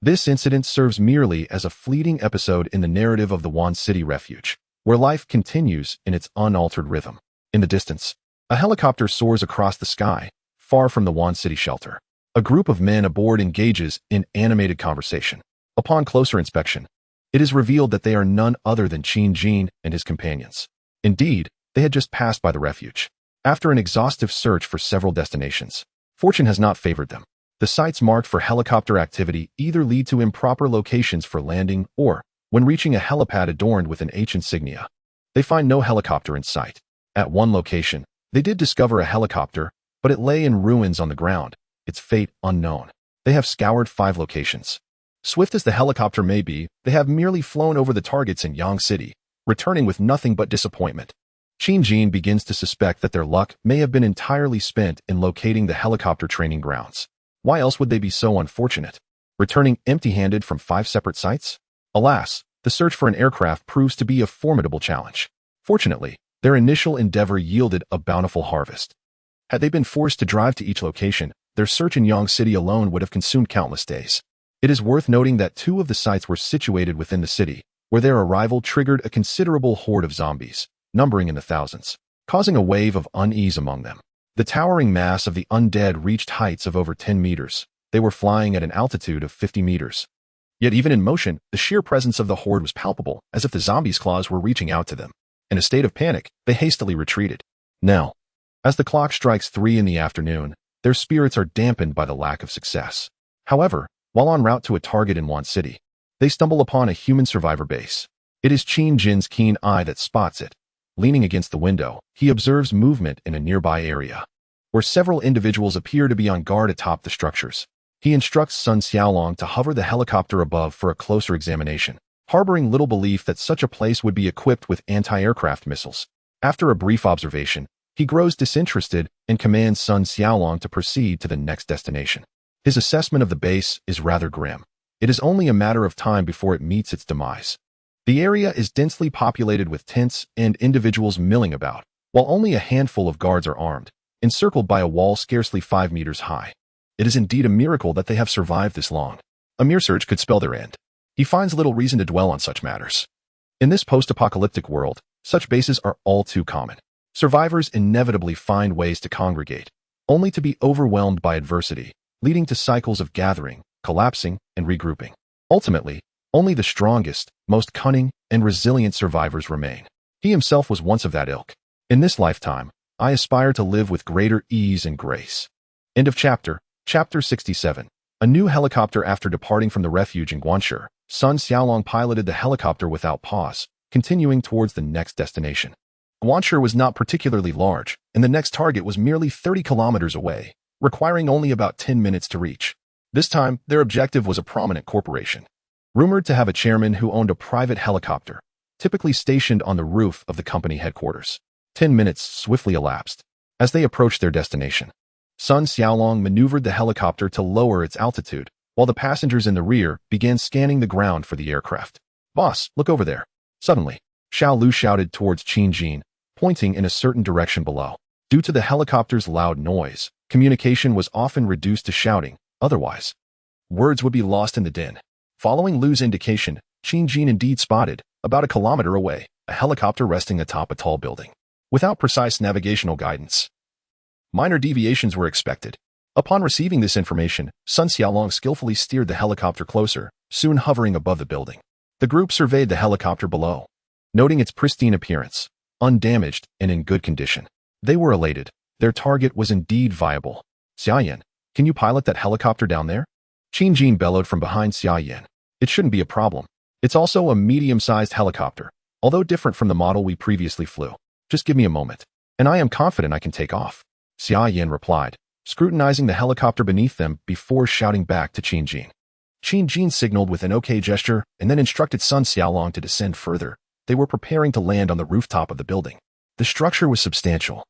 This incident serves merely as a fleeting episode in the narrative of the Wan City Refuge, where life continues in its unaltered rhythm. In the distance, a helicopter soars across the sky, far from the Wan City shelter. A group of men aboard engages in animated conversation. Upon closer inspection, it is revealed that they are none other than Qin Jin and his companions. Indeed, they had just passed by the refuge. After an exhaustive search for several destinations, fortune has not favored them. The sites marked for helicopter activity either lead to improper locations for landing or, when reaching a helipad adorned with an H insignia, they find no helicopter in sight. At one location, they did discover a helicopter, but it lay in ruins on the ground, its fate unknown. They have scoured 5 locations. Swift as the helicopter may be, they have merely flown over the targets in Yang City, returning with nothing but disappointment. Qin Jin begins to suspect that their luck may have been entirely spent in locating the helicopter training grounds. Why else would they be so unfortunate? returning empty-handed from 5 separate sites? Alas, the search for an aircraft proves to be a formidable challenge. Fortunately, their initial endeavor yielded a bountiful harvest. Had they been forced to drive to each location, their search in Yong City alone would have consumed countless days. It is worth noting that 2 of the sites were situated within the city, where their arrival triggered a considerable horde of zombies, numbering in the thousands, causing a wave of unease among them. The towering mass of the undead reached heights of over 10 meters. They were flying at an altitude of 50 meters. Yet even in motion, the sheer presence of the horde was palpable, as if the zombies' claws were reaching out to them. In a state of panic, they hastily retreated. Now, as the clock strikes 3 in the afternoon, their spirits are dampened by the lack of success. However, while en route to a target in Wan City, they stumble upon a human survivor base. It is Qin Jin's keen eye that spots it. Leaning against the window, he observes movement in a nearby area, where several individuals appear to be on guard atop the structures. He instructs Sun Xiaolong to hover the helicopter above for a closer examination, harboring little belief that such a place would be equipped with anti-aircraft missiles. After a brief observation, he grows disinterested and commands Sun Xiaolong to proceed to the next destination. His assessment of the base is rather grim. It is only a matter of time before it meets its demise. The area is densely populated with tents and individuals milling about, while only a handful of guards are armed, encircled by a wall scarcely 5 meters high. It is indeed a miracle that they have survived this long. A mere search could spell their end. He finds little reason to dwell on such matters. In this post-apocalyptic world, such bases are all too common. Survivors inevitably find ways to congregate, only to be overwhelmed by adversity, leading to cycles of gathering, collapsing, and regrouping. Ultimately, only the strongest, most cunning, and resilient survivors remain. He himself was once of that ilk. In this lifetime, I aspire to live with greater ease and grace. End of chapter. Chapter 67. A new helicopter. After departing from the refuge in Guanshi, Sun Xiaolong piloted the helicopter without pause, continuing towards the next destination. Guanshi was not particularly large, and the next target was merely 30 kilometers away, requiring only about 10 minutes to reach. This time, their objective was a prominent corporation, rumored to have a chairman who owned a private helicopter, typically stationed on the roof of the company headquarters. 10 minutes swiftly elapsed. As they approached their destination, Sun Xiaolong maneuvered the helicopter to lower its altitude, while the passengers in the rear began scanning the ground for the aircraft. "Boss, look over there." Suddenly, Xiao Lu shouted towards Qin Jin, pointing in a certain direction below. Due to the helicopter's loud noise, communication was often reduced to shouting, otherwise, words would be lost in the din. Following Lu's indication, Qin Jin indeed spotted, about a kilometer away, a helicopter resting atop a tall building. Without precise navigational guidance, minor deviations were expected. Upon receiving this information, Sun Xiaolong skillfully steered the helicopter closer, soon hovering above the building. The group surveyed the helicopter below, noting its pristine appearance, undamaged and in good condition. They were elated. Their target was indeed viable. "Xiaoyan, can you pilot that helicopter down there?" Qin Jin bellowed from behind Xiaoyan. "It shouldn't be a problem. It's also a medium-sized helicopter, although different from the model we previously flew. Just give me a moment, and I am confident I can take off." Xiaoyan replied, scrutinizing the helicopter beneath them before shouting back to Qin Jin. Qin Jin signaled with an OK gesture and then instructed Sun Xiaolong to descend further. They were preparing to land on the rooftop of the building. The structure was substantial,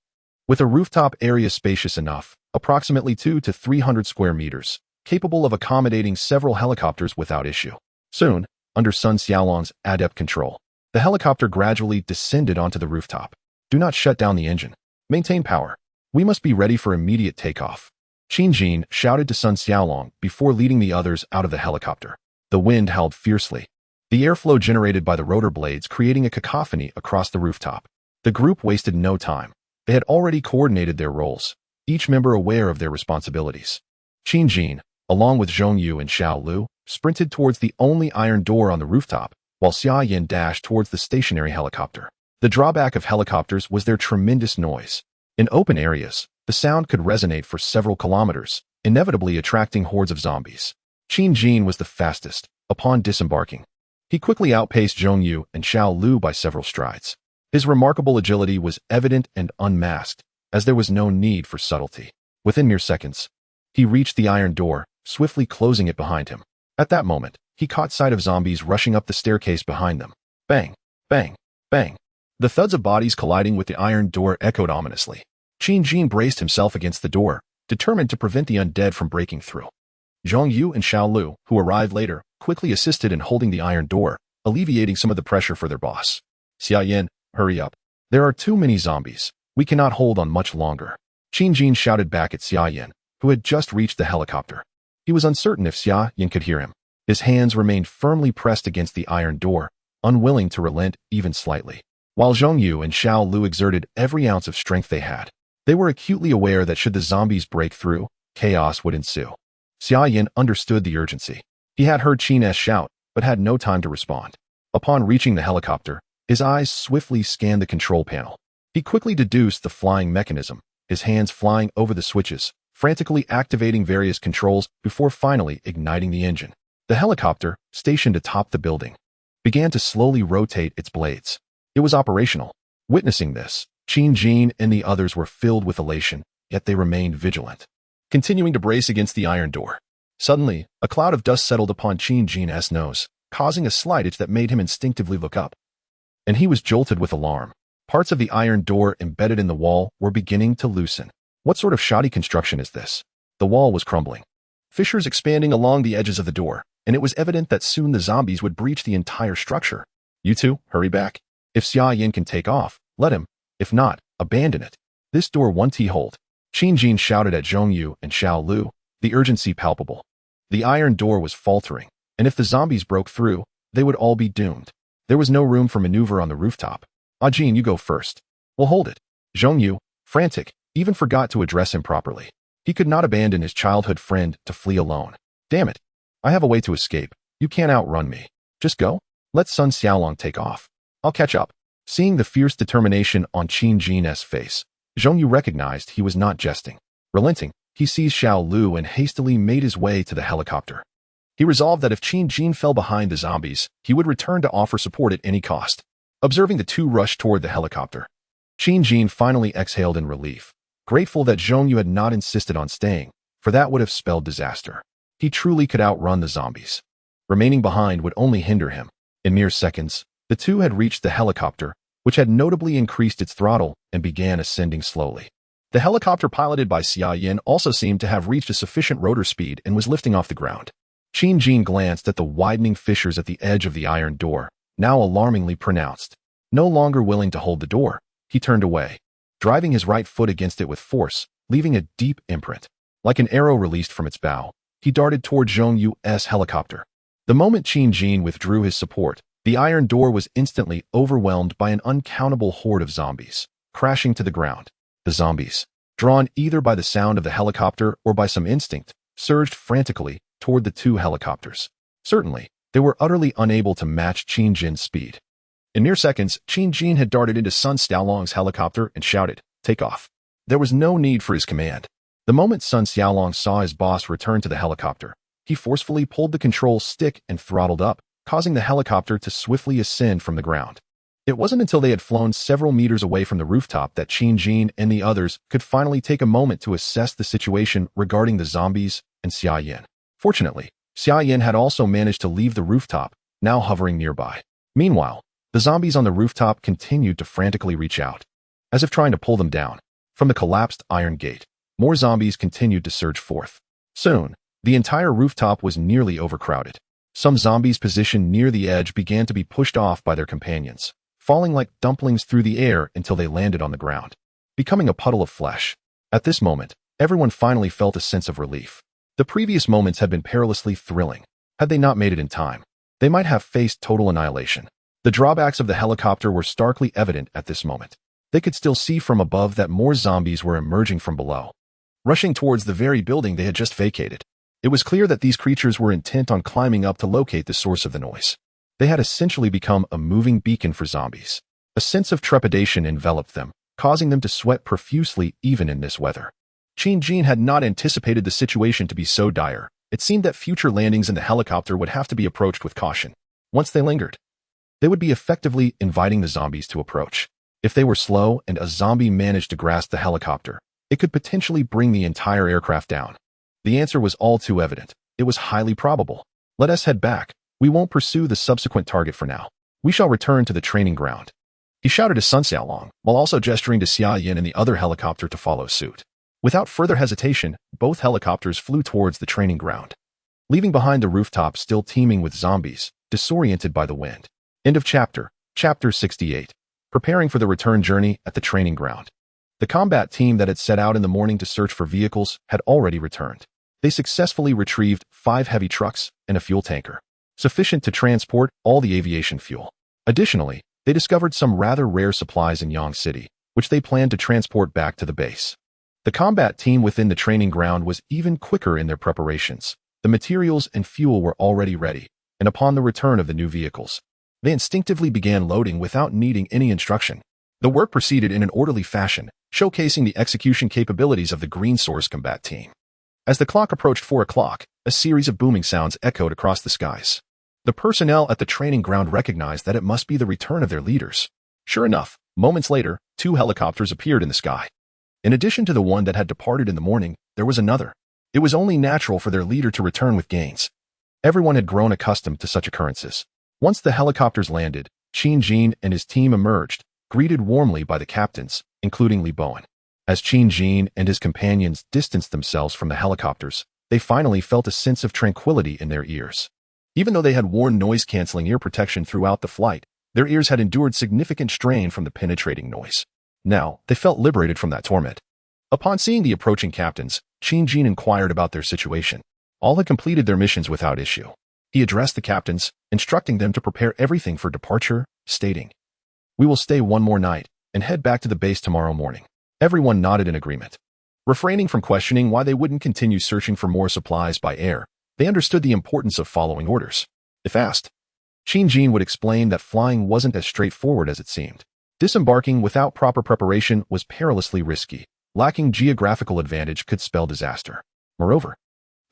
with a rooftop area spacious enough, approximately 200 to 300 square meters, capable of accommodating several helicopters without issue. Soon, under Sun Xiaolong's adept control, the helicopter gradually descended onto the rooftop. "Do not shut down the engine. Maintain power. We must be ready for immediate takeoff," Qin Jin shouted to Sun Xiaolong before leading the others out of the helicopter. The wind howled fiercely, the airflow generated by the rotor blades creating a cacophony across the rooftop. The group wasted no time. They had already coordinated their roles, each member aware of their responsibilities. Qin Jin, along with Zhong Yu and Xiao Lu, sprinted towards the only iron door on the rooftop, while Xia Yan dashed towards the stationary helicopter. The drawback of helicopters was their tremendous noise. In open areas, the sound could resonate for several kilometers, inevitably attracting hordes of zombies. Qin Jin was the fastest. Upon disembarking, he quickly outpaced Zhong Yu and Xiao Lu by several strides. His remarkable agility was evident and unmasked, as there was no need for subtlety. Within mere seconds, he reached the iron door, swiftly closing it behind him. At that moment, he caught sight of zombies rushing up the staircase behind them. Bang! Bang! Bang! The thuds of bodies colliding with the iron door echoed ominously. Qin Jin braced himself against the door, determined to prevent the undead from breaking through. Zhong Yu and Xiao Lu, who arrived later, quickly assisted in holding the iron door, alleviating some of the pressure for their boss. Xia Yin, hurry up. There are too many zombies. We cannot hold on much longer. Qin Jin shouted back at Xia Yin, who had just reached the helicopter. He was uncertain if Xia Yin could hear him. His hands remained firmly pressed against the iron door, unwilling to relent even slightly. While Zhong Yu and Xiao Lu exerted every ounce of strength they had, they were acutely aware that should the zombies break through, chaos would ensue. Xia Yin understood the urgency. He had heard Qin S shout, but had no time to respond. Upon reaching the helicopter, his eyes swiftly scanned the control panel. He quickly deduced the flying mechanism, his hands flying over the switches, frantically activating various controls before finally igniting the engine. The helicopter, stationed atop the building, began to slowly rotate its blades. It was operational. Witnessing this, Qin Jin and the others were filled with elation, yet they remained vigilant, continuing to brace against the iron door. Suddenly, a cloud of dust settled upon Qin Jin's nose, causing a slight itch that made him instinctively look up. And he was jolted with alarm. Parts of the iron door embedded in the wall were beginning to loosen. What sort of shoddy construction is this? The wall was crumbling. Fissures expanding along the edges of the door, and it was evident that soon the zombies would breach the entire structure. You two, hurry back. If Xia Yin can take off, let him. If not, abandon it. This door won't hold. Qin Jin shouted at Zhong Yu and Xiao Lu, the urgency palpable. The iron door was faltering, and if the zombies broke through, they would all be doomed. There was no room for maneuver on the rooftop. Ah Jin, you go first. We'll hold it. Zhong Yu, frantic, even forgot to address him properly. He could not abandon his childhood friend to flee alone. Damn it. I have a way to escape. You can't outrun me. Just go. Let Sun Xiaolong take off. I'll catch up. Seeing the fierce determination on Qin Jin's face, Zhong Yu recognized he was not jesting. Relenting, he seized Xiao Lu and hastily made his way to the helicopter. He resolved that if Qin Jin fell behind the zombies, he would return to offer support at any cost. Observing the two rush toward the helicopter, Qin Jin finally exhaled in relief, grateful that Zhong Yu had not insisted on staying, for that would have spelled disaster. He truly could outrun the zombies. Remaining behind would only hinder him. In mere seconds, the two had reached the helicopter, which had notably increased its throttle and began ascending slowly. The helicopter piloted by Xia Yin also seemed to have reached a sufficient rotor speed and was lifting off the ground. Qin Jin glanced at the widening fissures at the edge of the iron door, now alarmingly pronounced. No longer willing to hold the door, he turned away, driving his right foot against it with force, leaving a deep imprint. Like an arrow released from its bow, he darted toward Zhong Yu's helicopter. The moment Qin Jin withdrew his support, the iron door was instantly overwhelmed by an uncountable horde of zombies, crashing to the ground. The zombies, drawn either by the sound of the helicopter or by some instinct, surged frantically toward the two helicopters. Certainly, they were utterly unable to match Qin Jin's speed. In mere seconds, Qin Jin had darted into Sun Xiaolong's helicopter and shouted, "Take off." There was no need for his command. The moment Sun Xiaolong saw his boss return to the helicopter, he forcefully pulled the control stick and throttled up, causing the helicopter to swiftly ascend from the ground. It wasn't until they had flown several meters away from the rooftop that Qin Jin and the others could finally take a moment to assess the situation regarding the zombies and Xia Yin. Fortunately, Xia Yin had also managed to leave the rooftop, now hovering nearby. Meanwhile, the zombies on the rooftop continued to frantically reach out, as if trying to pull them down. From the collapsed iron gate, more zombies continued to surge forth. Soon, the entire rooftop was nearly overcrowded. Some zombies positioned near the edge began to be pushed off by their companions, falling like dumplings through the air until they landed on the ground, becoming a puddle of flesh. At this moment, everyone finally felt a sense of relief. The previous moments had been perilously thrilling. Had they not made it in time, they might have faced total annihilation. The drawbacks of the helicopter were starkly evident at this moment. They could still see from above that more zombies were emerging from below, rushing towards the very building they had just vacated. It was clear that these creatures were intent on climbing up to locate the source of the noise. They had essentially become a moving beacon for zombies. A sense of trepidation enveloped them, causing them to sweat profusely even in this weather. Qin Jin had not anticipated the situation to be so dire. It seemed that future landings in the helicopter would have to be approached with caution. Once they lingered, they would be effectively inviting the zombies to approach. If they were slow and a zombie managed to grasp the helicopter, it could potentially bring the entire aircraft down. The answer was all too evident. It was highly probable. Let us head back. We won't pursue the subsequent target for now. We shall return to the training ground. He shouted to Sun Xiaolong, while also gesturing to Xia Yin and the other helicopter to follow suit. Without further hesitation, both helicopters flew towards the training ground. leaving behind the rooftop still teeming with zombies, disoriented by the wind. End of chapter. Chapter 68. Preparing for the return journey at the training ground. The combat team that had set out in the morning to search for vehicles had already returned. They successfully retrieved 5 heavy trucks and a fuel tanker, sufficient to transport all the aviation fuel. Additionally, they discovered some rather rare supplies in Yang City, which they planned to transport back to the base. The combat team within the training ground was even quicker in their preparations. The materials and fuel were already ready, and upon the return of the new vehicles, they instinctively began loading without needing any instruction. The work proceeded in an orderly fashion, showcasing the execution capabilities of the Green Source combat team. As the clock approached 4 o'clock, a series of booming sounds echoed across the skies. The personnel at the training ground recognized that it must be the return of their leaders. Sure enough, moments later, 2 helicopters appeared in the sky. In addition to the one that had departed in the morning, there was another. It was only natural for their leader to return with gains. Everyone had grown accustomed to such occurrences. Once the helicopters landed, Qin Jin and his team emerged, greeted warmly by the captains, including Li Bowen. As Qin Jin and his companions distanced themselves from the helicopters, they finally felt a sense of tranquility in their ears. Even though they had worn noise-canceling ear protection throughout the flight, their ears had endured significant strain from the penetrating noise. Now, they felt liberated from that torment. Upon seeing the approaching captains, Qin Jin inquired about their situation. All had completed their missions without issue. He addressed the captains, instructing them to prepare everything for departure, stating, "We will stay one more night and head back to the base tomorrow morning." Everyone nodded in agreement. Refraining from questioning why they wouldn't continue searching for more supplies by air, they understood the importance of following orders. If asked, Qin Jin would explain that flying wasn't as straightforward as it seemed. Disembarking without proper preparation was perilously risky. Lacking geographical advantage could spell disaster. Moreover,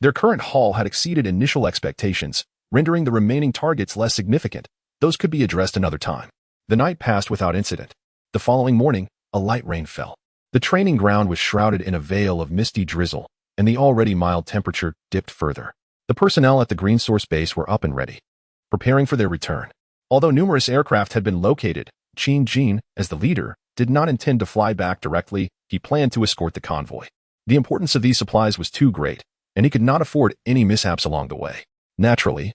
their current haul had exceeded initial expectations, rendering the remaining targets less significant. Those could be addressed another time. The night passed without incident. The following morning, a light rain fell. The training ground was shrouded in a veil of misty drizzle, and the already mild temperature dipped further. The personnel at the Green Source base were up and ready, preparing for their return. Although numerous aircraft had been located, Qin Jin, as the leader, did not intend to fly back directly. He planned to escort the convoy. The importance of these supplies was too great, and he could not afford any mishaps along the way. Naturally,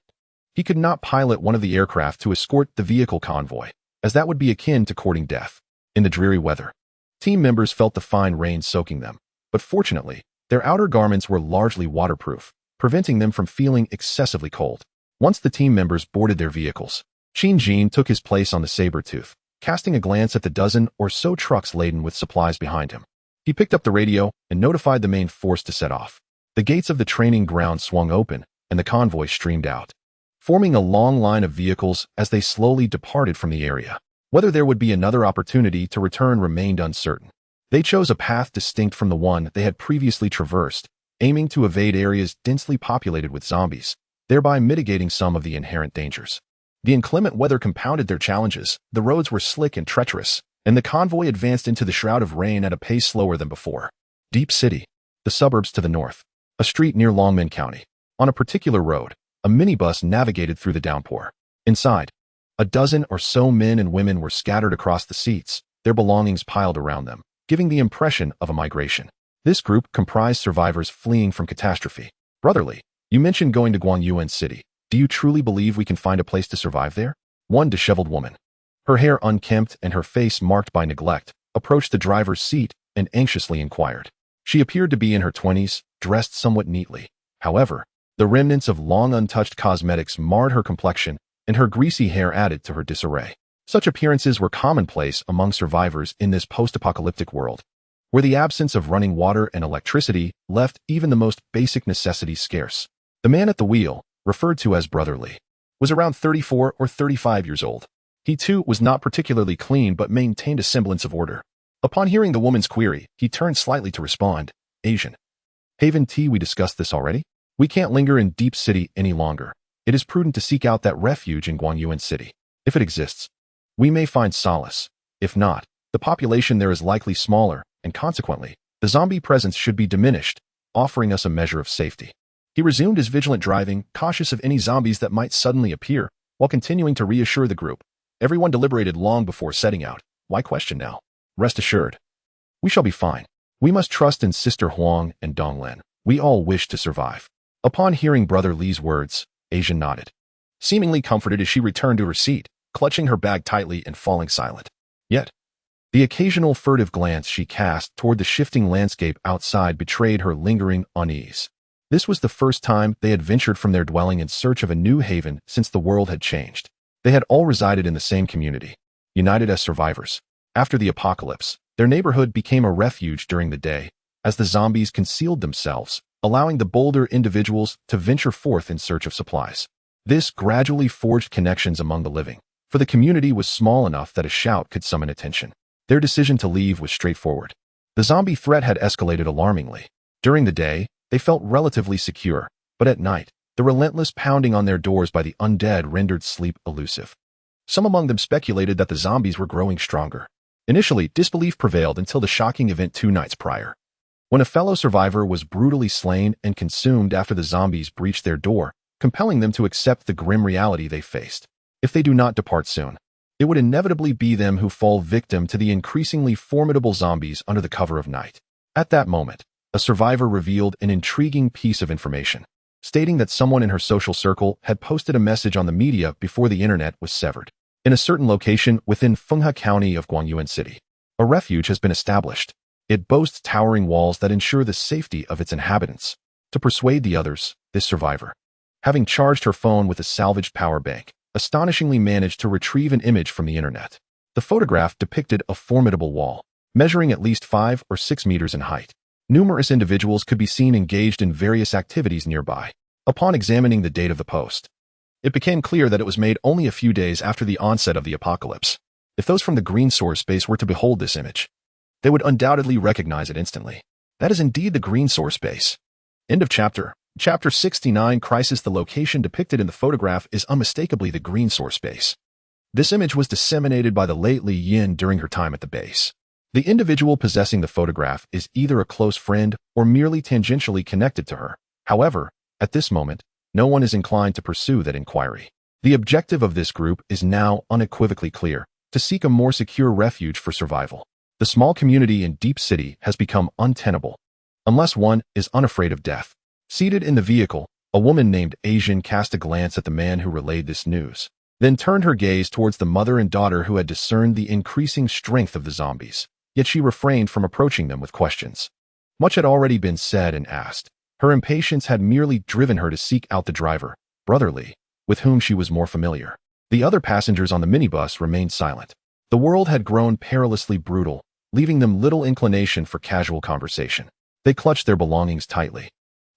he could not pilot one of the aircraft to escort the vehicle convoy, as that would be akin to courting death. In the dreary weather, team members felt the fine rain soaking them, but fortunately, their outer garments were largely waterproof, preventing them from feeling excessively cold. Once the team members boarded their vehicles, Qin Jin took his place on the Saber-Tooth, casting a glance at the dozen or so trucks laden with supplies behind him. He picked up the radio and notified the main force to set off. The gates of the training ground swung open, and the convoy streamed out, forming a long line of vehicles as they slowly departed from the area. Whether there would be another opportunity to return remained uncertain. They chose a path distinct from the one they had previously traversed, aiming to evade areas densely populated with zombies, thereby mitigating some of the inherent dangers. The inclement weather compounded their challenges. The roads were slick and treacherous, and the convoy advanced into the shroud of rain at a pace slower than before. Deep City, the suburbs to the north, a street near Longmen County. On a particular road, a minibus navigated through the downpour. Inside, a dozen or so men and women were scattered across the seats, their belongings piled around them, giving the impression of a migration. This group comprised survivors fleeing from catastrophe. "Brotherly, you mentioned going to Guanyuan City. Do you truly believe we can find a place to survive there?" One disheveled woman, her hair unkempt and her face marked by neglect, approached the driver's seat and anxiously inquired. She appeared to be in her 20s, dressed somewhat neatly. However, the remnants of long untouched cosmetics marred her complexion, and her greasy hair added to her disarray. Such appearances were commonplace among survivors in this post-apocalyptic world, where the absence of running water and electricity left even the most basic necessities scarce. The man at the wheel, referred to as Brotherly, was around 34 or 35 years old. He too was not particularly clean but maintained a semblance of order. Upon hearing the woman's query, he turned slightly to respond, "Asian Haven T, we discussed this already? We can't linger in Deep City any longer. It is prudent to seek out that refuge in Guanyuan City. If it exists, we may find solace. If not, the population there is likely smaller, and consequently, the zombie presence should be diminished, offering us a measure of safety." He resumed his vigilant driving, cautious of any zombies that might suddenly appear, while continuing to reassure the group. Everyone deliberated long before setting out. Why question now? Rest assured, we shall be fine. We must trust in Sister Huang and Donglen. We all wish to survive. Upon hearing Brother Lee's words, Asia nodded, seemingly comforted as she returned to her seat, clutching her bag tightly and falling silent. Yet, the occasional furtive glance she cast toward the shifting landscape outside betrayed her lingering unease. This was the first time they had ventured from their dwelling in search of a new haven since the world had changed. They had all resided in the same community, united as survivors. After the apocalypse, their neighborhood became a refuge during the day, as the zombies concealed themselves, allowing the bolder individuals to venture forth in search of supplies. This gradually forged connections among the living, for the community was small enough that a shout could summon attention. Their decision to leave was straightforward. The zombie threat had escalated alarmingly. During the day, they felt relatively secure, but at night, the relentless pounding on their doors by the undead rendered sleep elusive. Some among them speculated that the zombies were growing stronger. Initially, disbelief prevailed until the shocking event 2 nights prior, when a fellow survivor was brutally slain and consumed after the zombies breached their door, compelling them to accept the grim reality they faced. If they do not depart soon, it would inevitably be them who fall victim to the increasingly formidable zombies under the cover of night. At that moment, a survivor revealed an intriguing piece of information, stating that someone in her social circle had posted a message on the media before the internet was severed. In a certain location within Fenghe County of Guangyuan City, a refuge has been established. It boasts towering walls that ensure the safety of its inhabitants. To persuade the others, this survivor, having charged her phone with a salvaged power bank, astonishingly managed to retrieve an image from the internet. The photograph depicted a formidable wall, measuring at least 5 or 6 meters in height. Numerous individuals could be seen engaged in various activities nearby. Upon examining the date of the post, it became clear that it was made only a few days after the onset of the apocalypse. If those from the green source base were to behold this image, they would undoubtedly recognize it instantly. That is indeed the green source base. End of chapter. Chapter 69 Crisis. The location depicted in the photograph is unmistakably the green source base. This image was disseminated by the late Li Yin during her time at the base. The individual possessing the photograph is either a close friend or merely tangentially connected to her. However, at this moment, no one is inclined to pursue that inquiry. The objective of this group is now unequivocally clear: to seek a more secure refuge for survival. The small community in Deep City has become untenable, unless one is unafraid of death. Seated in the vehicle, a woman named Asian cast a glance at the man who relayed this news, then turned her gaze towards the mother and daughter who had discerned the increasing strength of the zombies. Yet she refrained from approaching them with questions. Much had already been said and asked. Her impatience had merely driven her to seek out the driver, Brother Lee, with whom she was more familiar. The other passengers on the minibus remained silent. The world had grown perilously brutal, leaving them little inclination for casual conversation. They clutched their belongings tightly,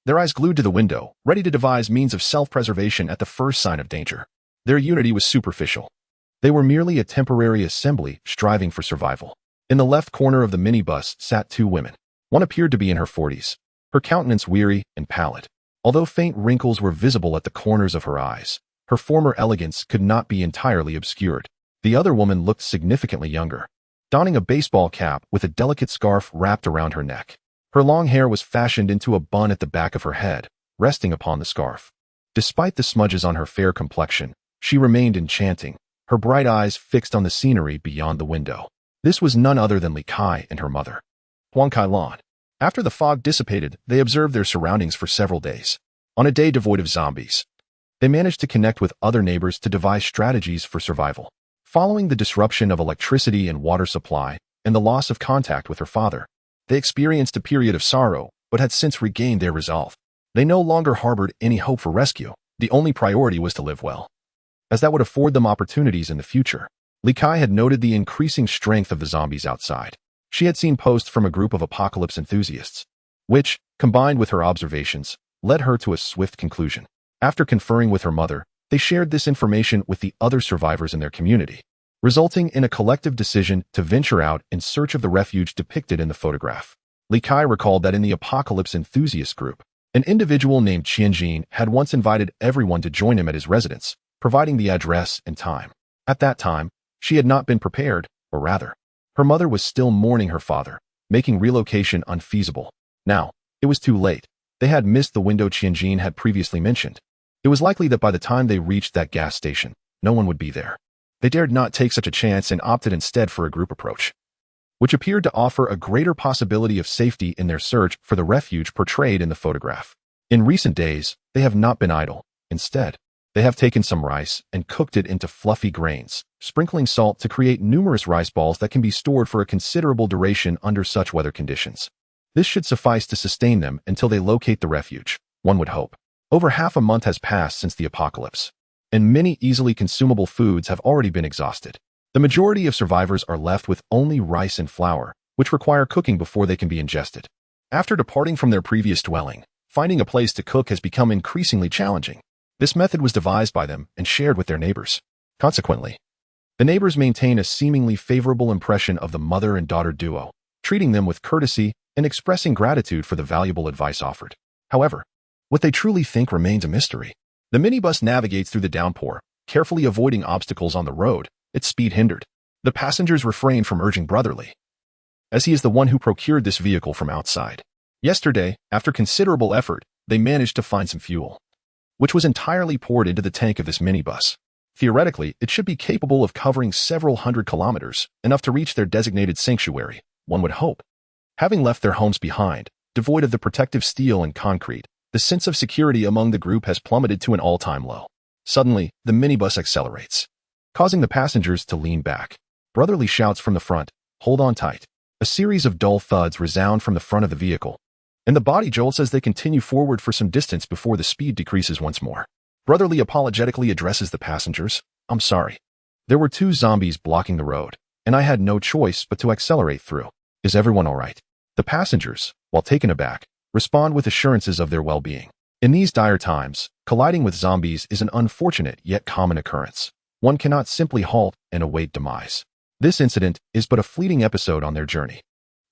their eyes glued to the window, ready to devise means of self-preservation at the first sign of danger. Their unity was superficial. They were merely a temporary assembly striving for survival. In the left corner of the minibus sat 2 women. One appeared to be in her 40s, her countenance weary and pallid. Although faint wrinkles were visible at the corners of her eyes, her former elegance could not be entirely obscured. The other woman looked significantly younger, donning a baseball cap with a delicate scarf wrapped around her neck. Her long hair was fashioned into a bun at the back of her head, resting upon the scarf. Despite the smudges on her fair complexion, she remained enchanting, her bright eyes fixed on the scenery beyond the window. This was none other than Li Kai and her mother, Huang Kailan. After the fog dissipated, they observed their surroundings for several days. On a day devoid of zombies, they managed to connect with other neighbors to devise strategies for survival. Following the disruption of electricity and water supply and the loss of contact with her father, they experienced a period of sorrow, but had since regained their resolve. They no longer harbored any hope for rescue. The only priority was to live well, as that would afford them opportunities in the future. Li Kai had noted the increasing strength of the zombies outside. She had seen posts from a group of apocalypse enthusiasts, which, combined with her observations, led her to a swift conclusion. After conferring with her mother, they shared this information with the other survivors in their community, resulting in a collective decision to venture out in search of the refuge depicted in the photograph. Li Kai recalled that in the apocalypse enthusiast group, an individual named Qianjin had once invited everyone to join him at his residence, providing the address and time. At that time, she had not been prepared, or rather, her mother was still mourning her father, making relocation unfeasible. Now, it was too late. They had missed the window Qianjin had previously mentioned. It was likely that by the time they reached that gas station, no one would be there. They dared not take such a chance and opted instead for a group approach, which appeared to offer a greater possibility of safety in their search for the refuge portrayed in the photograph. In recent days, they have not been idle. Instead, they have taken some rice and cooked it into fluffy grains, sprinkling salt to create numerous rice balls that can be stored for a considerable duration under such weather conditions. This should suffice to sustain them until they locate the refuge, one would hope. Over half a month has passed since the apocalypse, and many easily consumable foods have already been exhausted. The majority of survivors are left with only rice and flour, which require cooking before they can be ingested. After departing from their previous dwelling, finding a place to cook has become increasingly challenging. This method was devised by them and shared with their neighbors. Consequently, the neighbors maintain a seemingly favorable impression of the mother and daughter duo, treating them with courtesy and expressing gratitude for the valuable advice offered. However, what they truly think remains a mystery. The minibus navigates through the downpour, carefully avoiding obstacles on the road, its speed hindered. The passengers refrain from urging brotherly, as he is the one who procured this vehicle from outside. Yesterday, after considerable effort, they managed to find some fuel, which was entirely poured into the tank of this minibus. Theoretically, it should be capable of covering several hundred kilometers, enough to reach their designated sanctuary, one would hope. Having left their homes behind, devoid of the protective steel and concrete, the sense of security among the group has plummeted to an all-time low. Suddenly, the minibus accelerates, causing the passengers to lean back. Brotherly shouts from the front, "Hold on tight." A series of dull thuds resound from the front of the vehicle, and the body jolts as they continue forward for some distance before the speed decreases once more. Brotherly apologetically addresses the passengers, "I'm sorry. There were 2 zombies blocking the road, and I had no choice but to accelerate through. Is everyone all right?" The passengers, while taken aback, respond with assurances of their well-being. In these dire times, colliding with zombies is an unfortunate yet common occurrence. One cannot simply halt and await demise. This incident is but a fleeting episode on their journey.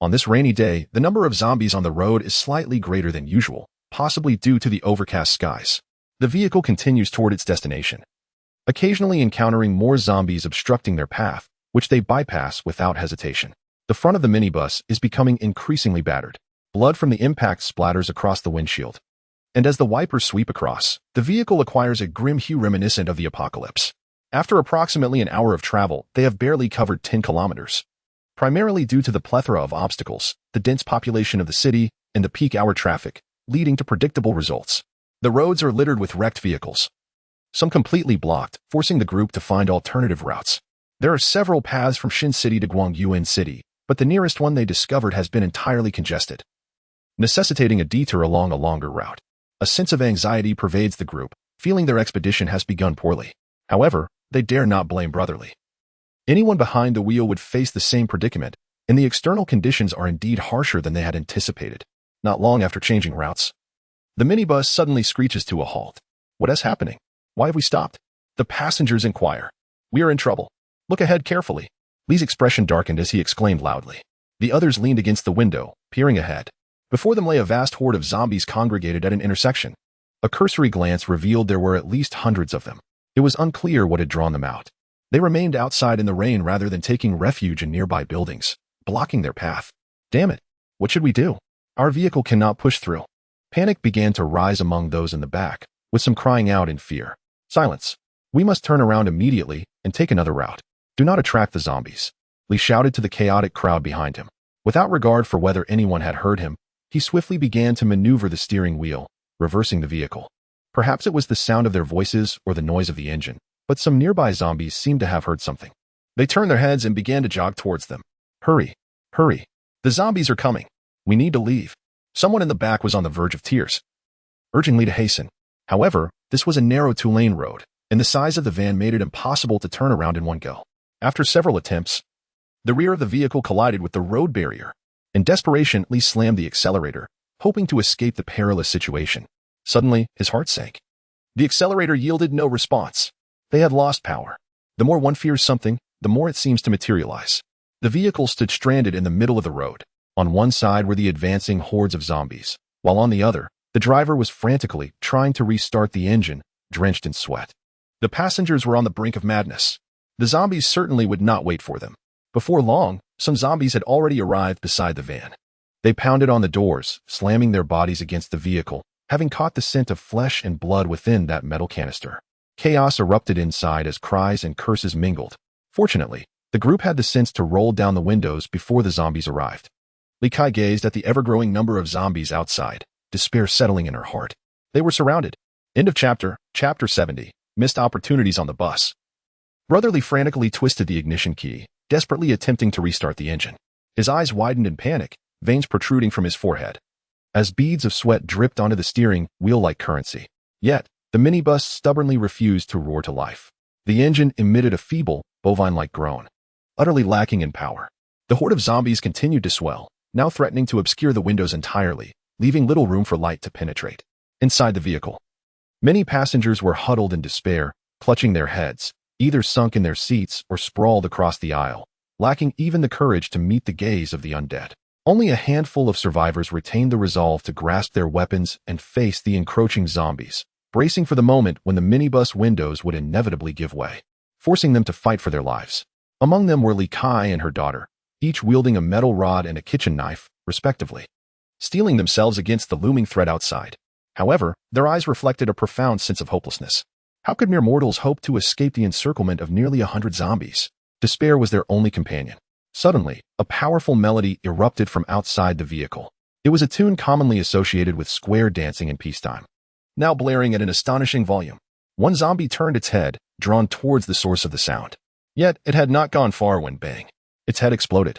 On this rainy day, the number of zombies on the road is slightly greater than usual, possibly due to the overcast skies. The vehicle continues toward its destination, occasionally encountering more zombies obstructing their path, which they bypass without hesitation. The front of the minibus is becoming increasingly battered. Blood from the impact splatters across the windshield, and as the wipers sweep across, the vehicle acquires a grim hue reminiscent of the apocalypse. After approximately an hour of travel, they have barely covered 10 kilometers. Primarily due to the plethora of obstacles, the dense population of the city, and the peak hour traffic, leading to predictable results. The roads are littered with wrecked vehicles, some completely blocked, forcing the group to find alternative routes. There are several paths from Shin City to Gwangyuan City, but the nearest one they discovered has been entirely congested, necessitating a detour along a longer route. A sense of anxiety pervades the group, feeling their expedition has begun poorly. However, they dare not blame brotherly. Anyone behind the wheel would face the same predicament, and the external conditions are indeed harsher than they had anticipated. Not long after changing routes, the minibus suddenly screeches to a halt. What is happening? Why have we stopped? The passengers inquire. "We are in trouble. Look ahead carefully." Lee's expression darkened as he exclaimed loudly. The others leaned against the window, peering ahead. Before them lay a vast horde of zombies congregated at an intersection. A cursory glance revealed there were at least hundreds of them. It was unclear what had drawn them out. They remained outside in the rain rather than taking refuge in nearby buildings, blocking their path. "Damn it! What should we do? Our vehicle cannot push through." Panic began to rise among those in the back, with some crying out in fear. "Silence! We must turn around immediately and take another route. Do not attract the zombies," Lee shouted to the chaotic crowd behind him. Without regard for whether anyone had heard him, he swiftly began to maneuver the steering wheel, reversing the vehicle. Perhaps it was the sound of their voices or the noise of the engine, but some nearby zombies seemed to have heard something. They turned their heads and began to jog towards them. "Hurry! Hurry! The zombies are coming! We need to leave." Someone in the back was on the verge of tears, urging Lee to hasten. However, this was a narrow 2-lane road, and the size of the van made it impossible to turn around in one go. After several attempts, the rear of the vehicle collided with the road barrier. In desperation, Lee slammed the accelerator, hoping to escape the perilous situation. Suddenly, his heart sank. The accelerator yielded no response. They had lost power. The more one fears something, the more it seems to materialize. The vehicle stood stranded in the middle of the road. On one side were the advancing hordes of zombies, while on the other, the driver was frantically trying to restart the engine, drenched in sweat. The passengers were on the brink of madness. The zombies certainly would not wait for them. Before long, some zombies had already arrived beside the van. They pounded on the doors, slamming their bodies against the vehicle, having caught the scent of flesh and blood within that metal canister. Chaos erupted inside as cries and curses mingled. Fortunately, the group had the sense to roll down the windows before the zombies arrived. Li Kai gazed at the ever-growing number of zombies outside, despair settling in her heart. They were surrounded. End of chapter. Chapter 70. Missed opportunities on the bus. Brotherly frantically twisted the ignition key, desperately attempting to restart the engine. His eyes widened in panic, veins protruding from his forehead, as beads of sweat dripped onto the steering wheel like currency. Yet, the minibus stubbornly refused to roar to life. The engine emitted a feeble, bovine-like groan, utterly lacking in power. The horde of zombies continued to swell, now threatening to obscure the windows entirely, leaving little room for light to penetrate. Inside the vehicle, many passengers were huddled in despair, clutching their heads, either sunk in their seats or sprawled across the aisle, lacking even the courage to meet the gaze of the undead. Only a handful of survivors retained the resolve to grasp their weapons and face the encroaching zombies, bracing for the moment when the minibus windows would inevitably give way, forcing them to fight for their lives. Among them were Li Kai and her daughter, each wielding a metal rod and a kitchen knife, respectively, steeling themselves against the looming threat outside. However, their eyes reflected a profound sense of hopelessness. How could mere mortals hope to escape the encirclement of nearly 100 zombies? Despair was their only companion. Suddenly, a powerful melody erupted from outside the vehicle. It was a tune commonly associated with square dancing in peacetime, now blaring at an astonishing volume. One zombie turned its head, drawn towards the source of the sound. Yet, it had not gone far when bang, its head exploded,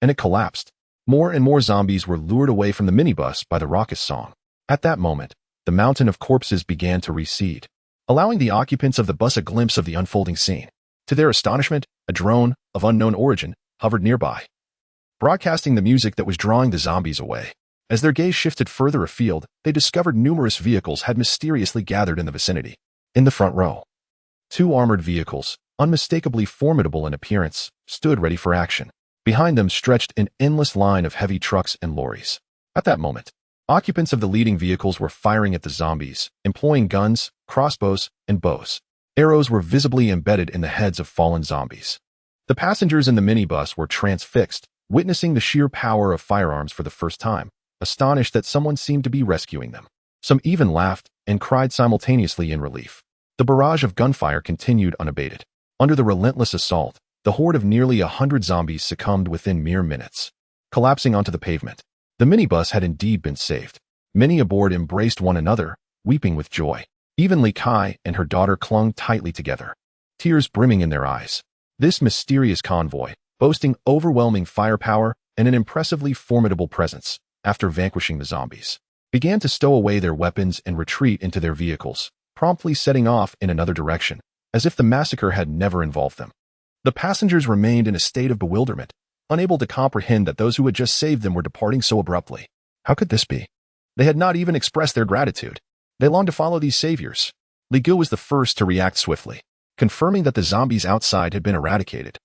and it collapsed. More and more zombies were lured away from the minibus by the raucous song. At that moment, the mountain of corpses began to recede, allowing the occupants of the bus a glimpse of the unfolding scene. To their astonishment, a drone, of unknown origin, hovered nearby, broadcasting the music that was drawing the zombies away. As their gaze shifted further afield, they discovered numerous vehicles had mysteriously gathered in the vicinity. In the front row, 2 armored vehicles, unmistakably formidable in appearance, stood ready for action. Behind them stretched an endless line of heavy trucks and lorries. At that moment, occupants of the leading vehicles were firing at the zombies, employing guns, crossbows, and bows. Arrows were visibly embedded in the heads of fallen zombies. The passengers in the minibus were transfixed, witnessing the sheer power of firearms for the first time, astonished that someone seemed to be rescuing them. Some even laughed and cried simultaneously in relief. The barrage of gunfire continued unabated. Under the relentless assault, the horde of nearly 100 zombies succumbed within mere minutes, collapsing onto the pavement. The minibus had indeed been saved. Many aboard embraced one another, weeping with joy. Even Li Kai and her daughter clung tightly together, tears brimming in their eyes. This mysterious convoy, boasting overwhelming firepower and an impressively formidable presence, after vanquishing the zombies, began to stow away their weapons and retreat into their vehicles, promptly setting off in another direction, as if the massacre had never involved them. The passengers remained in a state of bewilderment, unable to comprehend that those who had just saved them were departing so abruptly. How could this be? They had not even expressed their gratitude. They longed to follow these saviors. Li Gu was the first to react swiftly, confirming that the zombies outside had been eradicated.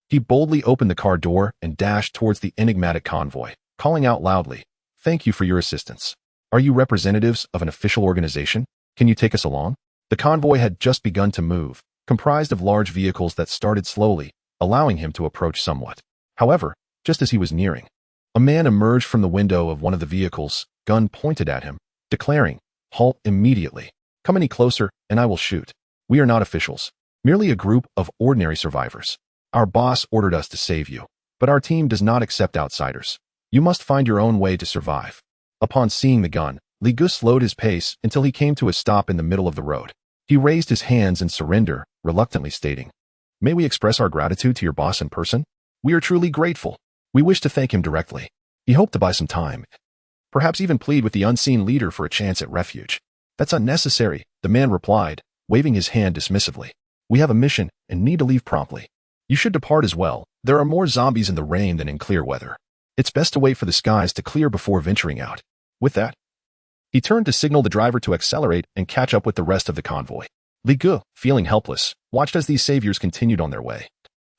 He boldly opened the car door and dashed towards the enigmatic convoy, calling out loudly, "Thank you for your assistance. Are you representatives of an official organization? Can you take us along?" The convoy had just begun to move, comprised of large vehicles that started slowly, allowing him to approach somewhat. However, just as he was nearing, a man emerged from the window of one of the vehicles, gun pointed at him, declaring, "Halt immediately. Come any closer, and I will shoot. We are not officials, merely a group of ordinary survivors. Our boss ordered us to save you, but our team does not accept outsiders. You must find your own way to survive." Upon seeing the gun, Li Gu slowed his pace until he came to a stop in the middle of the road. He raised his hands in surrender, reluctantly stating, "May we express our gratitude to your boss in person? We are truly grateful. We wish to thank him directly." He hoped to buy some time, perhaps even plead with the unseen leader for a chance at refuge. "That's unnecessary," the man replied, waving his hand dismissively. "We have a mission and need to leave promptly. You should depart as well. There are more zombies in the rain than in clear weather. It's best to wait for the skies to clear before venturing out." With that, he turned to signal the driver to accelerate and catch up with the rest of the convoy. Li Gu, feeling helpless, watched as these saviors continued on their way,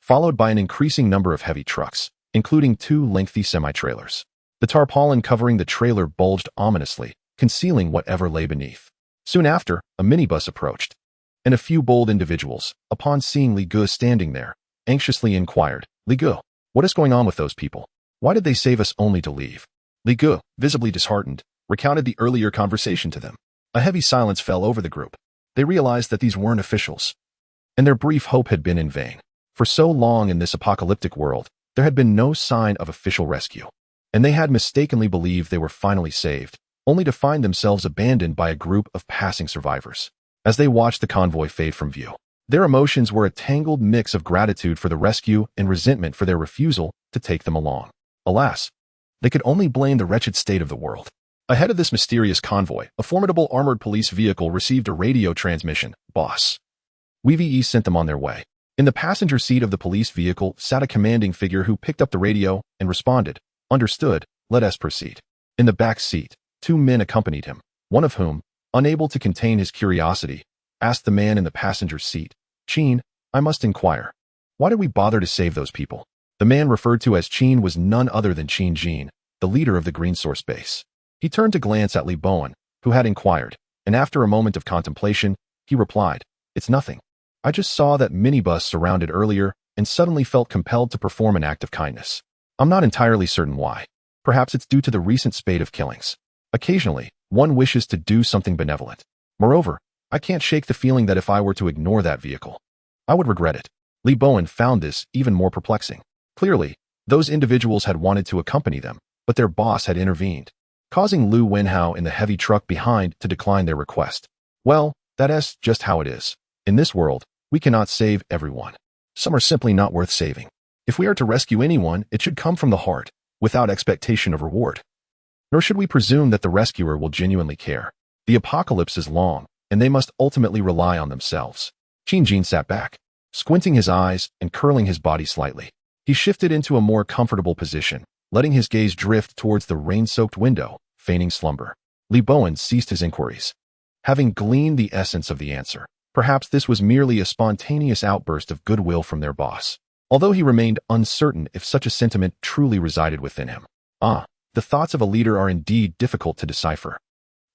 followed by an increasing number of heavy trucks, including 2 lengthy semi-trailers. The tarpaulin covering the trailer bulged ominously, concealing whatever lay beneath. Soon after, a minibus approached, and a few bold individuals, upon seeing Li Gu standing there, anxiously inquired, "Li Gu, what is going on with those people? Why did they save us only to leave?" Li Gu, visibly disheartened, recounted the earlier conversation to them. A heavy silence fell over the group. They realized that these weren't officials, and their brief hope had been in vain. For so long in this apocalyptic world, there had been no sign of official rescue, and they had mistakenly believed they were finally saved, only to find themselves abandoned by a group of passing survivors. As they watched the convoy fade from view, their emotions were a tangled mix of gratitude for the rescue and resentment for their refusal to take them along. Alas, they could only blame the wretched state of the world. Ahead of this mysterious convoy, a formidable armored police vehicle received a radio transmission. "Boss, we sent them on their way." In the passenger seat of the police vehicle sat a commanding figure who picked up the radio and responded, "Understood, let us proceed." In the back seat, two men accompanied him, one of whom, unable to contain his curiosity, asked the man in the passenger seat, "Chin, I must inquire, why did we bother to save those people?" The man referred to as Chin was none other than Chin Jin, the leader of the Green Source base. He turned to glance at Reborn, who had inquired, and after a moment of contemplation, he replied, "It's nothing. I just saw that minibus surrounded earlier and suddenly felt compelled to perform an act of kindness. I'm not entirely certain why. Perhaps it's due to the recent spate of killings. Occasionally, one wishes to do something benevolent. Moreover, I can't shake the feeling that if I were to ignore that vehicle, I would regret it." Li Bowen found this even more perplexing. Clearly, those individuals had wanted to accompany them, but their boss had intervened, causing Lu Wenhao in the heavy truck behind to decline their request. Well, that's just how it is. In this world, we cannot save everyone. Some are simply not worth saving. If we are to rescue anyone, it should come from the heart, without expectation of reward. Nor should we presume that the rescuer will genuinely care. The apocalypse is long, and they must ultimately rely on themselves. Chin Jin sat back, squinting his eyes and curling his body slightly. He shifted into a more comfortable position, letting his gaze drift towards the rain-soaked window, feigning slumber. Li Bowen ceased his inquiries, having gleaned the essence of the answer. Perhaps this was merely a spontaneous outburst of goodwill from their boss, although he remained uncertain if such a sentiment truly resided within him. The thoughts of a leader are indeed difficult to decipher,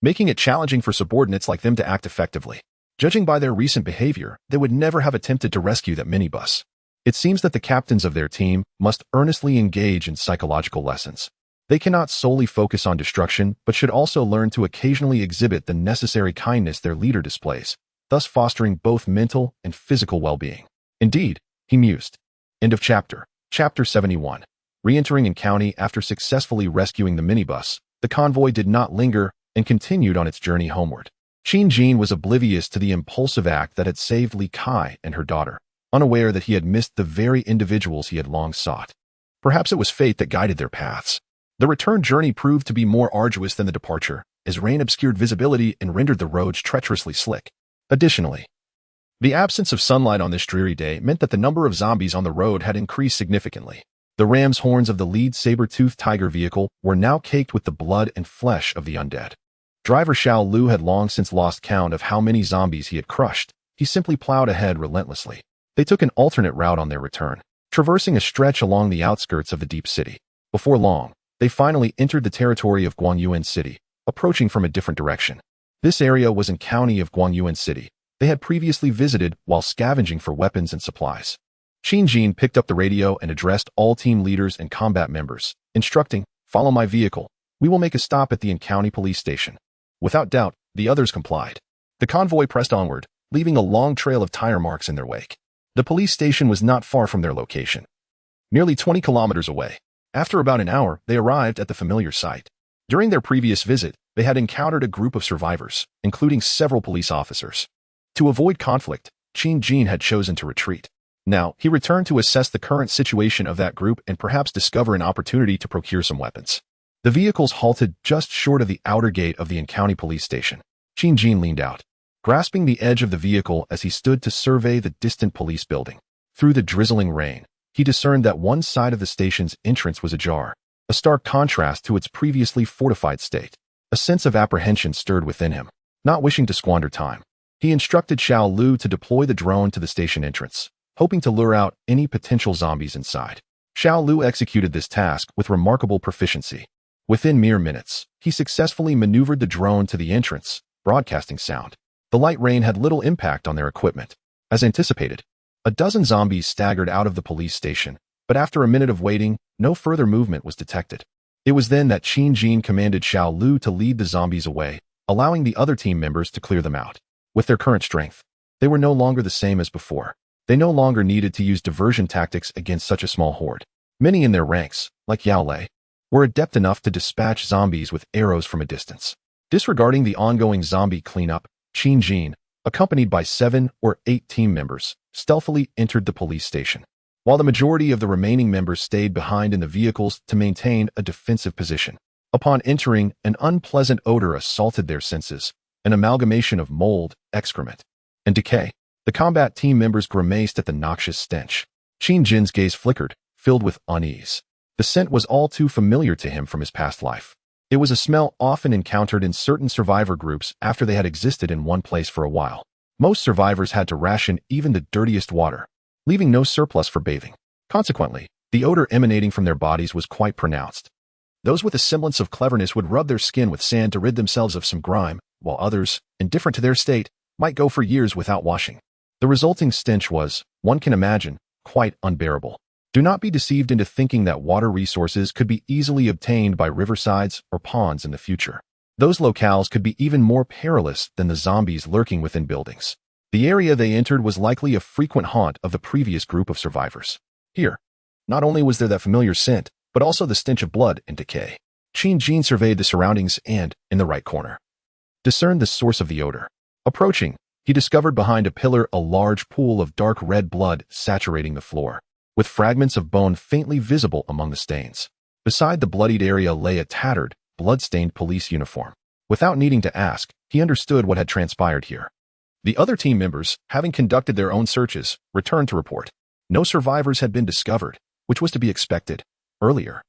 making it challenging for subordinates like them to act effectively. Judging by their recent behavior, they would never have attempted to rescue that minibus. It seems that the captains of their team must earnestly engage in psychological lessons. They cannot solely focus on destruction, but should also learn to occasionally exhibit the necessary kindness their leader displays, thus fostering both mental and physical well-being. Indeed, he mused. End of chapter. Chapter 71. Re-entering in county after successfully rescuing the minibus, the convoy did not linger and continued on its journey homeward. Chin Jin was oblivious to the impulsive act that had saved Li Kai and her daughter, unaware that he had missed the very individuals he had long sought. Perhaps it was fate that guided their paths. The return journey proved to be more arduous than the departure, as rain obscured visibility and rendered the roads treacherously slick. Additionally, the absence of sunlight on this dreary day meant that the number of zombies on the road had increased significantly. The ram's horns of the lead saber-toothed tiger vehicle were now caked with the blood and flesh of the undead. Driver Xiao Lu had long since lost count of how many zombies he had crushed. He simply plowed ahead relentlessly. They took an alternate route on their return, traversing a stretch along the outskirts of the deep city. Before long, they finally entered the territory of Guangyuan City, approaching from a different direction. This area was in county of Guangyuan City. They had previously visited while scavenging for weapons and supplies. Chin Jin picked up the radio and addressed all team leaders and combat members, instructing, "Follow my vehicle. We will make a stop at the in-county police station." Without doubt, the others complied. The convoy pressed onward, leaving a long trail of tire marks in their wake. The police station was not far from their location, nearly 20 kilometers away. After about an hour, they arrived at the familiar site. During their previous visit, they had encountered a group of survivors, including several police officers. To avoid conflict, Chin Jin had chosen to retreat. Now, he returned to assess the current situation of that group and perhaps discover an opportunity to procure some weapons. The vehicles halted just short of the outer gate of the in-county police station. Chin Jin leaned out, grasping the edge of the vehicle as he stood to survey the distant police building. Through the drizzling rain, he discerned that one side of the station's entrance was ajar, a stark contrast to its previously fortified state. A sense of apprehension stirred within him. Not wishing to squander time, he instructed Xiao Lu to deploy the drone to the station entrance, hoping to lure out any potential zombies inside. Xiao Lu executed this task with remarkable proficiency. Within mere minutes, he successfully maneuvered the drone to the entrance, broadcasting sound. The light rain had little impact on their equipment. As anticipated, a dozen zombies staggered out of the police station, but after a minute of waiting, no further movement was detected. It was then that Chin Jin commanded Xiao Lu to lead the zombies away, allowing the other team members to clear them out. With their current strength, they were no longer the same as before. They no longer needed to use diversion tactics against such a small horde. Many in their ranks, like Yao Lei, were adept enough to dispatch zombies with arrows from a distance. Disregarding the ongoing zombie cleanup, Jin, accompanied by 7 or 8 team members, stealthily entered the police station, while the majority of the remaining members stayed behind in the vehicles to maintain a defensive position. Upon entering, an unpleasant odor assaulted their senses, an amalgamation of mold, excrement, and decay. The combat team members grimaced at the noxious stench. Jin's gaze flickered, filled with unease. The scent was all too familiar to him from his past life. It was a smell often encountered in certain survivor groups after they had existed in one place for a while. Most survivors had to ration even the dirtiest water, leaving no surplus for bathing. Consequently, the odor emanating from their bodies was quite pronounced. Those with a semblance of cleverness would rub their skin with sand to rid themselves of some grime, while others, indifferent to their state, might go for years without washing. The resulting stench was, one can imagine, quite unbearable. Do not be deceived into thinking that water resources could be easily obtained by riversides or ponds in the future. Those locales could be even more perilous than the zombies lurking within buildings. The area they entered was likely a frequent haunt of the previous group of survivors. Here, not only was there that familiar scent, but also the stench of blood and decay. Jin surveyed the surroundings and, in the right corner, discerned the source of the odor. Approaching, he discovered behind a pillar a large pool of dark red blood saturating the floor, with fragments of bone faintly visible among the stains. Beside the bloodied area lay a tattered, blood-stained police uniform. Without needing to ask, he understood what had transpired here. The other team members, having conducted their own searches, returned to report. No survivors had been discovered, which was to be expected. Earlier,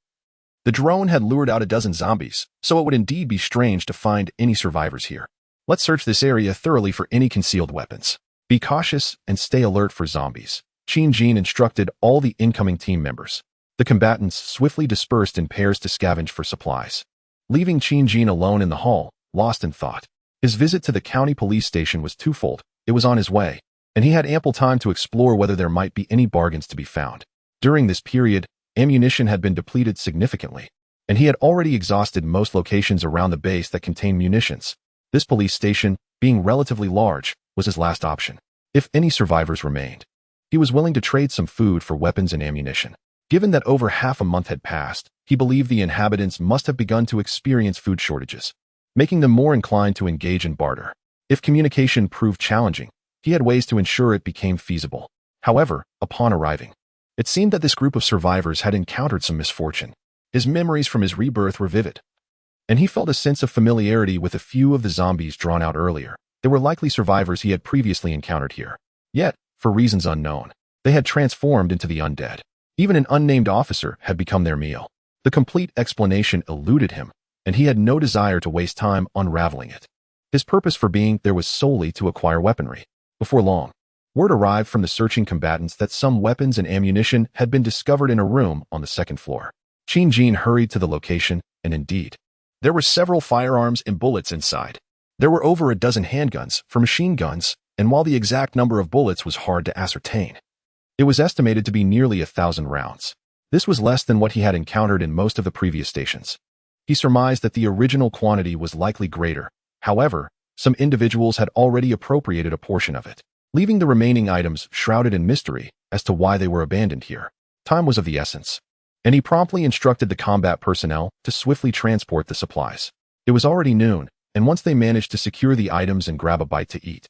the drone had lured out a dozen zombies, so it would indeed be strange to find any survivors here. Let's search this area thoroughly for any concealed weapons. Be cautious and stay alert for zombies. Jin instructed all the incoming team members. The combatants swiftly dispersed in pairs to scavenge for supplies, leaving Jin alone in the hall, lost in thought. His visit to the county police station was twofold. It was on his way, and he had ample time to explore whether there might be any bargains to be found. During this period, ammunition had been depleted significantly, and he had already exhausted most locations around the base that contained munitions. This police station, being relatively large, was his last option. If any survivors remained, he was willing to trade some food for weapons and ammunition. Given that over half a month had passed, he believed the inhabitants must have begun to experience food shortages, making them more inclined to engage in barter. If communication proved challenging, he had ways to ensure it became feasible. However, upon arriving, it seemed that this group of survivors had encountered some misfortune. His memories from his rebirth were vivid, and he felt a sense of familiarity with a few of the zombies drawn out earlier. They were likely survivors he had previously encountered here. Yet, for reasons unknown, they had transformed into the undead. Even an unnamed officer had become their meal. The complete explanation eluded him, and he had no desire to waste time unraveling it. His purpose for being there was solely to acquire weaponry. Before long, word arrived from the searching combatants that some weapons and ammunition had been discovered in a room on the second floor. Jin hurried to the location, and indeed, there were several firearms and bullets inside. There were over a dozen handguns for machine guns, and while the exact number of bullets was hard to ascertain, it was estimated to be nearly 1,000 rounds. This was less than what he had encountered in most of the previous stations. He surmised that the original quantity was likely greater. However, some individuals had already appropriated a portion of it, leaving the remaining items shrouded in mystery as to why they were abandoned here. Time was of the essence, and he promptly instructed the combat personnel to swiftly transport the supplies. It was already noon, and once they managed to secure the items and grab a bite to eat,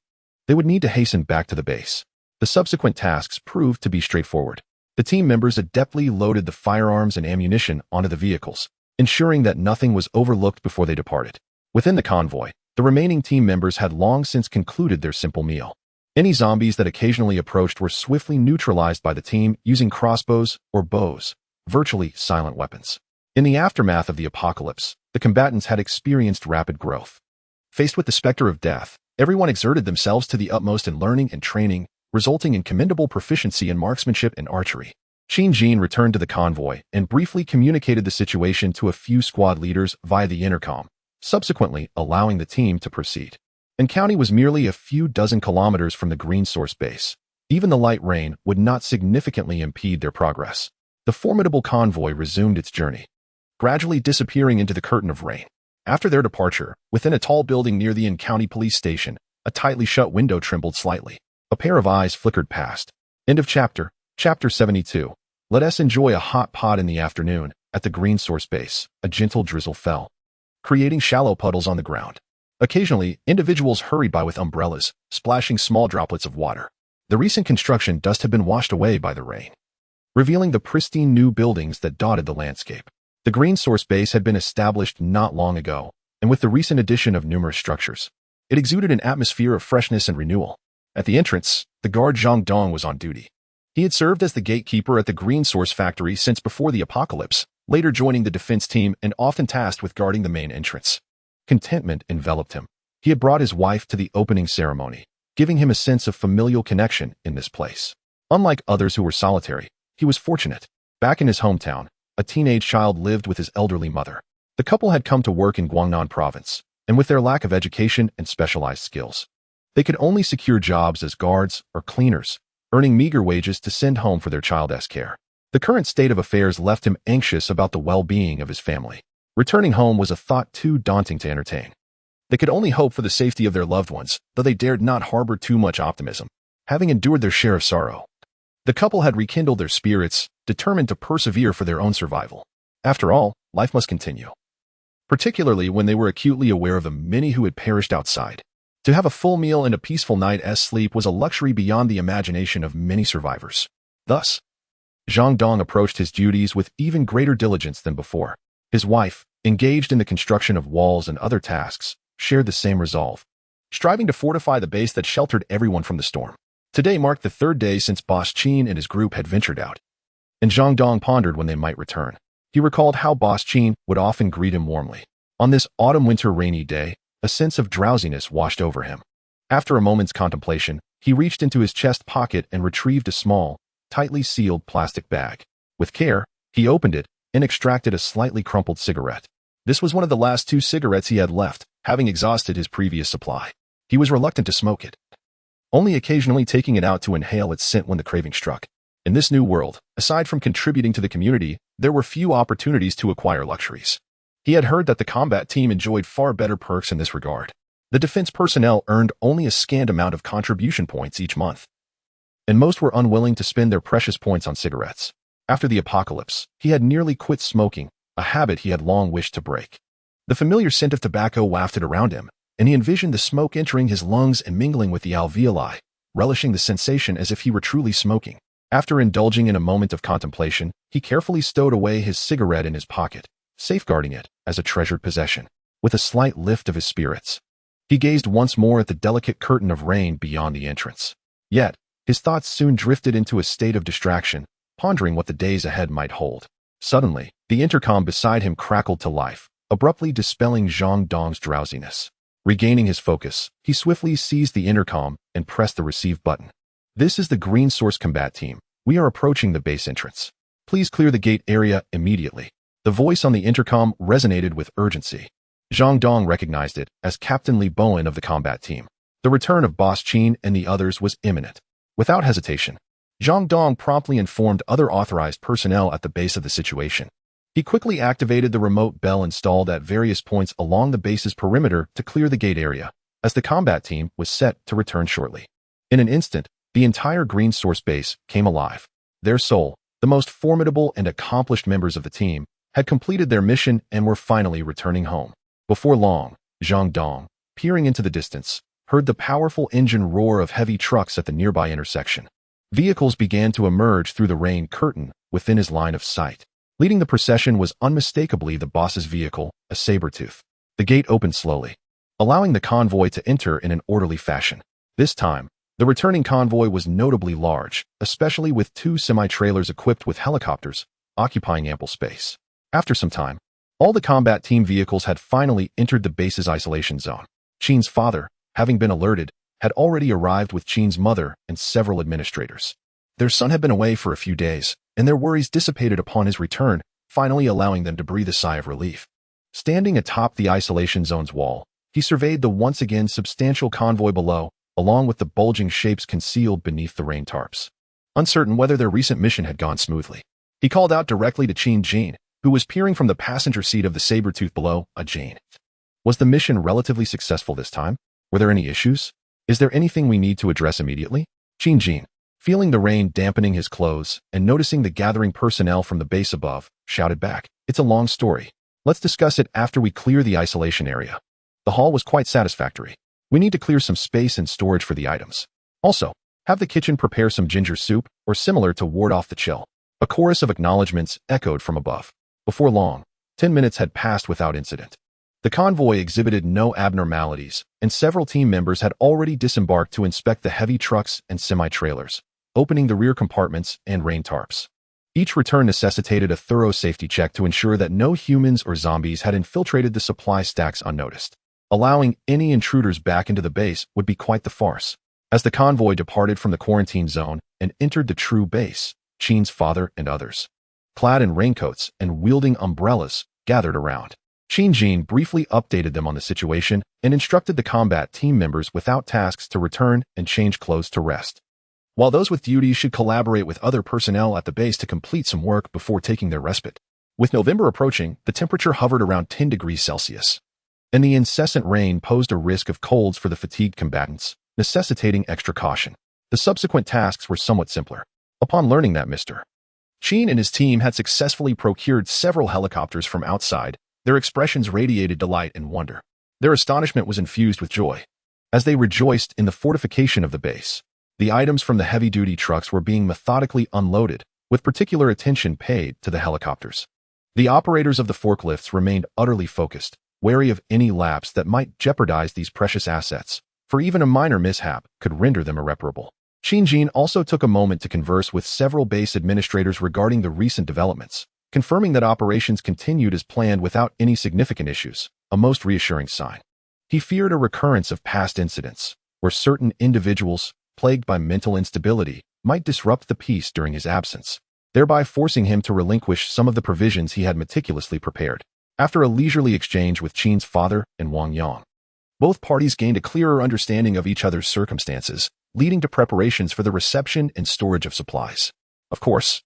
they would need to hasten back to the base. The subsequent tasks proved to be straightforward. The team members adeptly loaded the firearms and ammunition onto the vehicles, ensuring that nothing was overlooked before they departed. Within the convoy, the remaining team members had long since concluded their simple meal. Any zombies that occasionally approached were swiftly neutralized by the team using crossbows or bows, virtually silent weapons. In the aftermath of the apocalypse, the combatants had experienced rapid growth. Faced with the specter of death, everyone exerted themselves to the utmost in learning and training, resulting in commendable proficiency in marksmanship and archery. Jin returned to the convoy and briefly communicated the situation to a few squad leaders via the intercom, subsequently allowing the team to proceed. And county was merely a few dozen kilometers from the Green Source base. Even the light rain would not significantly impede their progress. The formidable convoy resumed its journey, gradually disappearing into the curtain of rain. After their departure, within a tall building near the in-county police station, a tightly shut window trembled slightly. A pair of eyes flickered past. End of chapter. Chapter 72. Let us enjoy a hot pot in the afternoon. At the Green Source base, a gentle drizzle fell, creating shallow puddles on the ground. Occasionally, individuals hurried by with umbrellas, splashing small droplets of water. The recent construction dust had been washed away by the rain, revealing the pristine new buildings that dotted the landscape. The green source base had been established not long ago, and with the recent addition of numerous structures, it exuded an atmosphere of freshness and renewal. At the entrance, the guard Zhang Dong was on duty. He had served as the gatekeeper at the green source factory since before the apocalypse, later joining the defense team and often tasked with guarding the main entrance. Contentment enveloped him. He had brought his wife to the opening ceremony, giving him a sense of familial connection in this place. Unlike others who were solitary, he was fortunate. Back in his hometown, a teenage child lived with his elderly mother. The couple had come to work in Guangnan province, and with their lack of education and specialized skills, they could only secure jobs as guards or cleaners, earning meager wages to send home for their child's care. The current state of affairs left him anxious about the well-being of his family. Returning home was a thought too daunting to entertain. They could only hope for the safety of their loved ones, though they dared not harbor too much optimism, having endured their share of sorrow. The couple had rekindled their spirits, determined to persevere for their own survival. After all, life must continue. Particularly when they were acutely aware of the many who had perished outside. To have a full meal and a peaceful night's sleep was a luxury beyond the imagination of many survivors. Thus, Zhang Dong approached his duties with even greater diligence than before. His wife, engaged in the construction of walls and other tasks, shared the same resolve, striving to fortify the base that sheltered everyone from the storm. Today marked the third day since Boss Qin and his group had ventured out, and Zhang Dong pondered when they might return. He recalled how Boss Qin would often greet him warmly. On this autumn-winter rainy day, a sense of drowsiness washed over him. After a moment's contemplation, he reached into his chest pocket and retrieved a small, tightly sealed plastic bag. With care, he opened it and extracted a slightly crumpled cigarette. This was one of the last 2 cigarettes he had left, having exhausted his previous supply. He was reluctant to smoke it, only occasionally taking it out to inhale its scent when the craving struck. In this new world, aside from contributing to the community, there were few opportunities to acquire luxuries. He had heard that the combat team enjoyed far better perks in this regard. The defense personnel earned only a scant amount of contribution points each month, and most were unwilling to spend their precious points on cigarettes. After the apocalypse, he had nearly quit smoking, a habit he had long wished to break. The familiar scent of tobacco wafted around him, and he envisioned the smoke entering his lungs and mingling with the alveoli, relishing the sensation as if he were truly smoking. After indulging in a moment of contemplation, he carefully stowed away his cigarette in his pocket, safeguarding it as a treasured possession. With a slight lift of his spirits, he gazed once more at the delicate curtain of rain beyond the entrance. Yet, his thoughts soon drifted into a state of distraction, pondering what the days ahead might hold. Suddenly, the intercom beside him crackled to life, abruptly dispelling Zhang Dong's drowsiness. Regaining his focus, he swiftly seized the intercom and pressed the receive button. "This is the Green Source Combat Team. We are approaching the base entrance. Please clear the gate area immediately." The voice on the intercom resonated with urgency. Zhang Dong recognized it as Captain Li Bowen of the combat team. The return of Boss Qin and the others was imminent. Without hesitation, Zhang Dong promptly informed other authorized personnel at the base of the situation. He quickly activated the remote bell installed at various points along the base's perimeter to clear the gate area, as the combat team was set to return shortly. In an instant, the entire Green Source base came alive. Their soul, the most formidable and accomplished members of the team, had completed their mission and were finally returning home. Before long, Zhang Dong, peering into the distance, heard the powerful engine roar of heavy trucks at the nearby intersection. Vehicles began to emerge through the rain curtain within his line of sight. Leading the procession was unmistakably the boss's vehicle, a saber-tooth. The gate opened slowly, allowing the convoy to enter in an orderly fashion. This time, the returning convoy was notably large, especially with 2 semi-trailers equipped with helicopters, occupying ample space. After some time, all the combat team vehicles had finally entered the base's isolation zone. Qin's father, having been alerted, had already arrived with Qin's mother and several administrators. Their son had been away for a few days, and their worries dissipated upon his return, finally allowing them to breathe a sigh of relief. Standing atop the isolation zone's wall, he surveyed the once again substantial convoy below, along with the bulging shapes concealed beneath the rain tarps. Uncertain whether their recent mission had gone smoothly, he called out directly to Qin Jin, who was peering from the passenger seat of the saber-tooth below. Jane, was the mission relatively successful this time? Were there any issues? Is there anything we need to address immediately? Qin Jin, feeling the rain dampening his clothes and noticing the gathering personnel from the base above, shouted back, "It's a long story. Let's discuss it after we clear the isolation area. The haul was quite satisfactory. We need to clear some space and storage for the items. Also, have the kitchen prepare some ginger soup or similar to ward off the chill. A chorus of acknowledgements echoed from above. Before long, 10 minutes had passed without incident. The convoy exhibited no abnormalities, and several team members had already disembarked to inspect the heavy trucks and semi-trailers, opening the rear compartments and rain tarps. Each return necessitated a thorough safety check to ensure that no humans or zombies had infiltrated the supply stacks unnoticed. Allowing any intruders back into the base would be quite the farce. As the convoy departed from the quarantine zone and entered the true base, Qin's father and others, clad in raincoats and wielding umbrellas, gathered around. Qin briefly updated them on the situation and instructed the combat team members without tasks to return and change clothes to rest, while those with duties should collaborate with other personnel at the base to complete some work before taking their respite. With November approaching, the temperature hovered around 10 degrees Celsius, and the incessant rain posed a risk of colds for the fatigued combatants, necessitating extra caution. The subsequent tasks were somewhat simpler. Upon learning that Mr. Qin and his team had successfully procured several helicopters from outside, their expressions radiated delight and wonder. Their astonishment was infused with joy. As they rejoiced in the fortification of the base, the items from the heavy-duty trucks were being methodically unloaded, with particular attention paid to the helicopters. The operators of the forklifts remained utterly focused, wary of any lapse that might jeopardize these precious assets, for even a minor mishap could render them irreparable. Qin also took a moment to converse with several base administrators regarding the recent developments, confirming that operations continued as planned without any significant issues, a most reassuring sign. He feared a recurrence of past incidents, where certain individuals, plagued by mental instability, might disrupt the peace during his absence, thereby forcing him to relinquish some of the provisions he had meticulously prepared. After a leisurely exchange with Qin's father and Wang Yang, both parties gained a clearer understanding of each other's circumstances, leading to preparations for the reception and storage of supplies. Of course,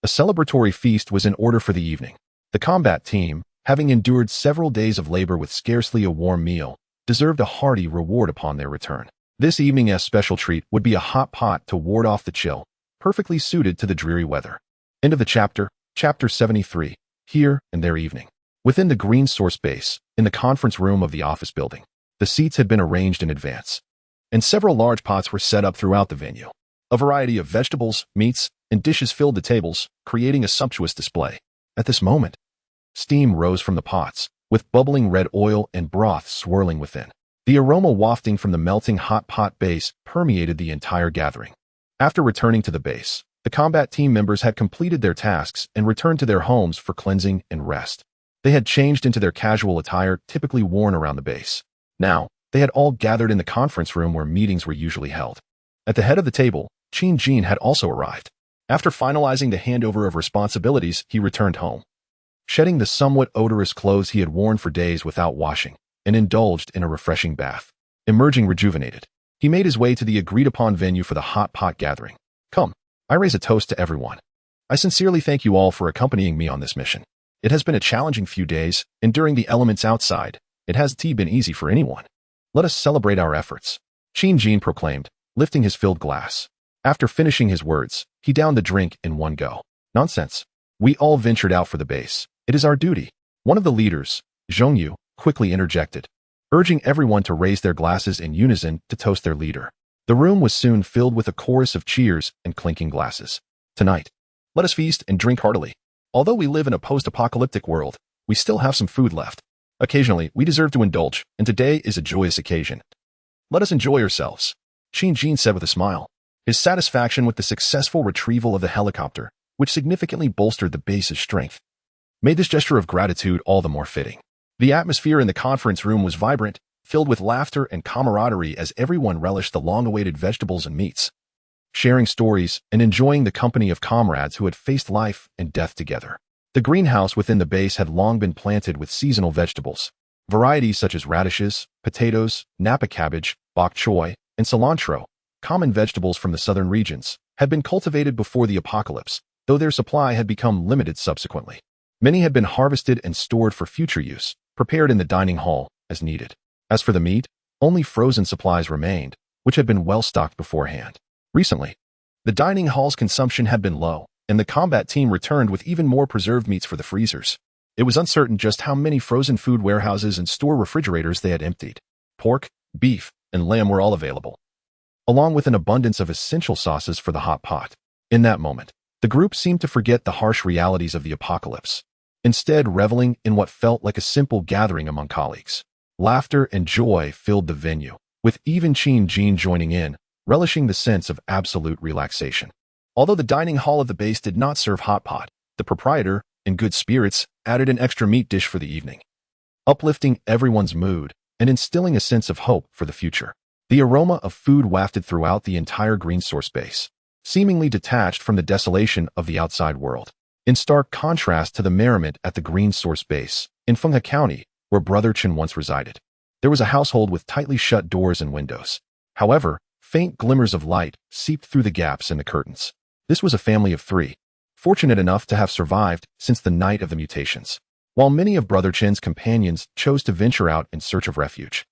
a celebratory feast was in order for the evening. The combat team, having endured several days of labor with scarcely a warm meal, deserved a hearty reward upon their return. This evening's special treat would be a hot pot to ward off the chill, perfectly suited to the dreary weather. End of the chapter, Chapter 73, Here and There Evening. Within the green source base, in the conference room of the office building, the seats had been arranged in advance, and several large pots were set up throughout the venue. A variety of vegetables, meats, and dishes filled the tables, creating a sumptuous display. At this moment, steam rose from the pots, with bubbling red oil and broth swirling within. The aroma wafting from the melting hot pot base permeated the entire gathering. After returning to the base, the combat team members had completed their tasks and returned to their homes for cleansing and rest. They had changed into their casual attire typically worn around the base. Now, they had all gathered in the conference room where meetings were usually held. At the head of the table, Qin had also arrived. After finalizing the handover of responsibilities, he returned home, shedding the somewhat odorous clothes he had worn for days without washing, and indulged in a refreshing bath. Emerging rejuvenated, he made his way to the agreed-upon venue for the hot pot gathering. Come, I raise a toast to everyone. I sincerely thank you all for accompanying me on this mission. It has been a challenging few days, enduring the elements outside. It hasn't been easy for anyone. Let us celebrate our efforts, Qin proclaimed, lifting his filled glass. After finishing his words, he downed the drink in one go. Nonsense. We all ventured out for the base. It is our duty. One of the leaders, Zhongyu, quickly interjected, urging everyone to raise their glasses in unison to toast their leader. The room was soon filled with a chorus of cheers and clinking glasses. Tonight, let us feast and drink heartily. Although we live in a post-apocalyptic world, we still have some food left. Occasionally, we deserve to indulge, and today is a joyous occasion. Let us enjoy ourselves, Qin said with a smile, his satisfaction with the successful retrieval of the helicopter, which significantly bolstered the base's strength, made this gesture of gratitude all the more fitting. The atmosphere in the conference room was vibrant, filled with laughter and camaraderie as everyone relished the long-awaited vegetables and meats, sharing stories and enjoying the company of comrades who had faced life and death together. The greenhouse within the base had long been planted with seasonal vegetables. Varieties such as radishes, potatoes, napa cabbage, bok choy, and cilantro, common vegetables from the southern regions, had been cultivated before the apocalypse, though their supply had become limited subsequently. Many had been harvested and stored for future use, prepared in the dining hall as needed. As for the meat, only frozen supplies remained, which had been well stocked beforehand. Recently, the dining hall's consumption had been low, and the combat team returned with even more preserved meats for the freezers. It was uncertain just how many frozen food warehouses and store refrigerators they had emptied. Pork, beef, and lamb were all available, along with an abundance of essential sauces for the hot pot. In that moment, the group seemed to forget the harsh realities of the apocalypse, instead reveling in what felt like a simple gathering among colleagues. Laughter and joy filled the venue, with even Jean joining in, relishing the sense of absolute relaxation. Although the dining hall of the base did not serve hot pot, the proprietor, in good spirits, added an extra meat dish for the evening, uplifting everyone's mood and instilling a sense of hope for the future. The aroma of food wafted throughout the entire green source base, seemingly detached from the desolation of the outside world. In stark contrast to the merriment at the green source base, in Fenghe County, where Brother Chen once resided, there was a household with tightly shut doors and windows. However, faint glimmers of light seeped through the gaps in the curtains. This was a family of 3, fortunate enough to have survived since the night of the mutations, while many of Brother Chen's companions chose to venture out in search of refuge.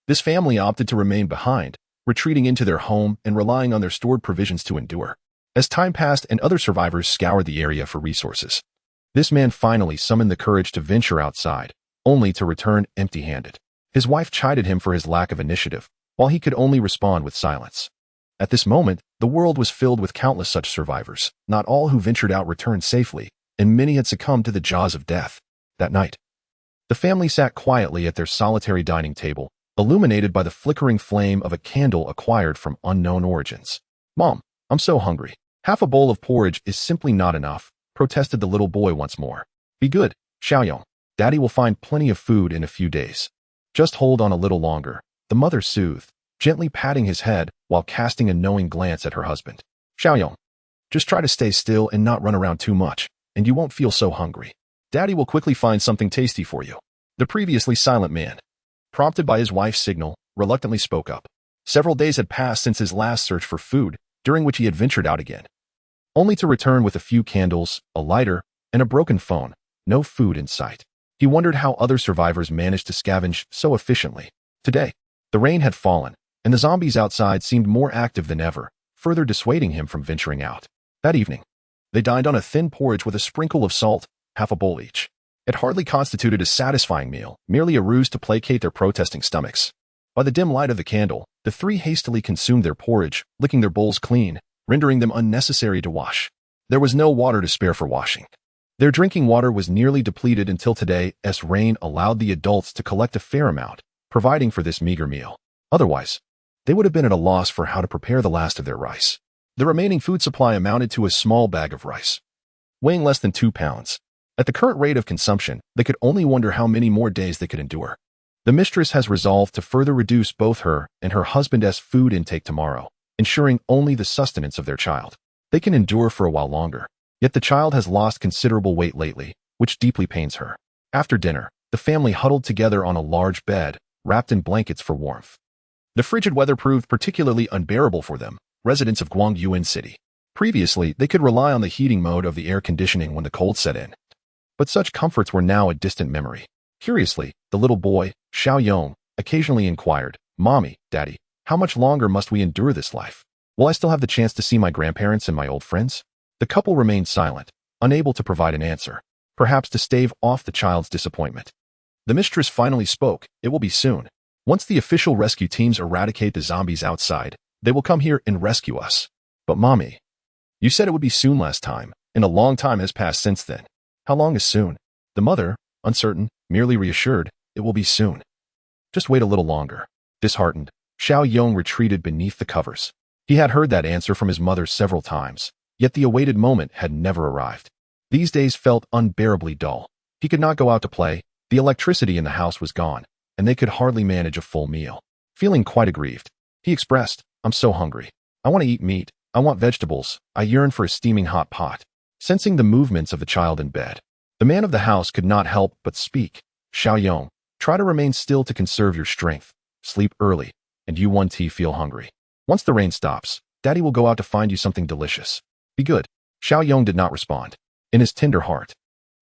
This family opted to remain behind, retreating into their home and relying on their stored provisions to endure. As time passed and other survivors scoured the area for resources, this man finally summoned the courage to venture outside, only to return empty-handed. His wife chided him for his lack of initiative, while he could only respond with silence. At this moment, the world was filled with countless such survivors. Not all who ventured out returned safely, and many had succumbed to the jaws of death. That night, the family sat quietly at their solitary dining table, illuminated by the flickering flame of a candle acquired from unknown origins. "Mom, I'm so hungry. Half a bowl of porridge is simply not enough," protested the little boy once more. "Be good, Xiaoyong. Daddy will find plenty of food in a few days. Just hold on a little longer," the mother soothed, gently patting his head while casting a knowing glance at her husband. "Xiaoyong, just try to stay still and not run around too much, and you won't feel so hungry. Daddy will quickly find something tasty for you." The previously silent man, prompted by his wife's signal, reluctantly spoke up. Several days had passed since his last search for food, during which he had ventured out again, only to return with a few candles, a lighter, and a broken phone. No food in sight. He wondered how other survivors managed to scavenge so efficiently. Today, the rain had fallen, and the zombies outside seemed more active than ever, further dissuading him from venturing out. That evening, they dined on a thin porridge with a sprinkle of salt, half a bowl each. It hardly constituted a satisfying meal, merely a ruse to placate their protesting stomachs. By the dim light of the candle, the 3 hastily consumed their porridge, licking their bowls clean, rendering them unnecessary to wash. There was no water to spare for washing. Their drinking water was nearly depleted until today, as rain allowed the adults to collect a fair amount, providing for this meager meal. Otherwise, they would have been at a loss for how to prepare the last of their rice. The remaining food supply amounted to a small bag of rice, weighing less than 2 pounds. At the current rate of consumption, they could only wonder how many more days they could endure. The mistress has resolved to further reduce both her and her husband's food intake tomorrow, ensuring only the sustenance of their child. They can endure for a while longer, yet the child has lost considerable weight lately, which deeply pains her. After dinner, the family huddled together on a large bed, wrapped in blankets for warmth. The frigid weather proved particularly unbearable for them, residents of Guangyuan City. Previously, they could rely on the heating mode of the air conditioning when the cold set in, but such comforts were now a distant memory. Curiously, the little boy, Xiaoyong, occasionally inquired, "Mommy, Daddy, how much longer must we endure this life? Will I still have the chance to see my grandparents and my old friends?" The couple remained silent, unable to provide an answer, perhaps to stave off the child's disappointment. The mistress finally spoke. "It will be soon. Once the official rescue teams eradicate the zombies outside, they will come here and rescue us." "But Mommy, you said it would be soon last time, and a long time has passed since then. How long is soon?" The mother, uncertain, merely reassured, "It will be soon. Just wait a little longer." Disheartened, Xiaoyong retreated beneath the covers. He had heard that answer from his mother several times, yet the awaited moment had never arrived. These days felt unbearably dull. He could not go out to play, the electricity in the house was gone, and they could hardly manage a full meal. Feeling quite aggrieved, he expressed, "I'm so hungry. I want to eat meat. I want vegetables. I yearn for a steaming hot pot." Sensing the movements of the child in bed, the man of the house could not help but speak. "Xiaoyong, try to remain still to conserve your strength. Sleep early, and you won't feel hungry. Once the rain stops, Daddy will go out to find you something delicious. Be good." Xiaoyong did not respond. In his tender heart,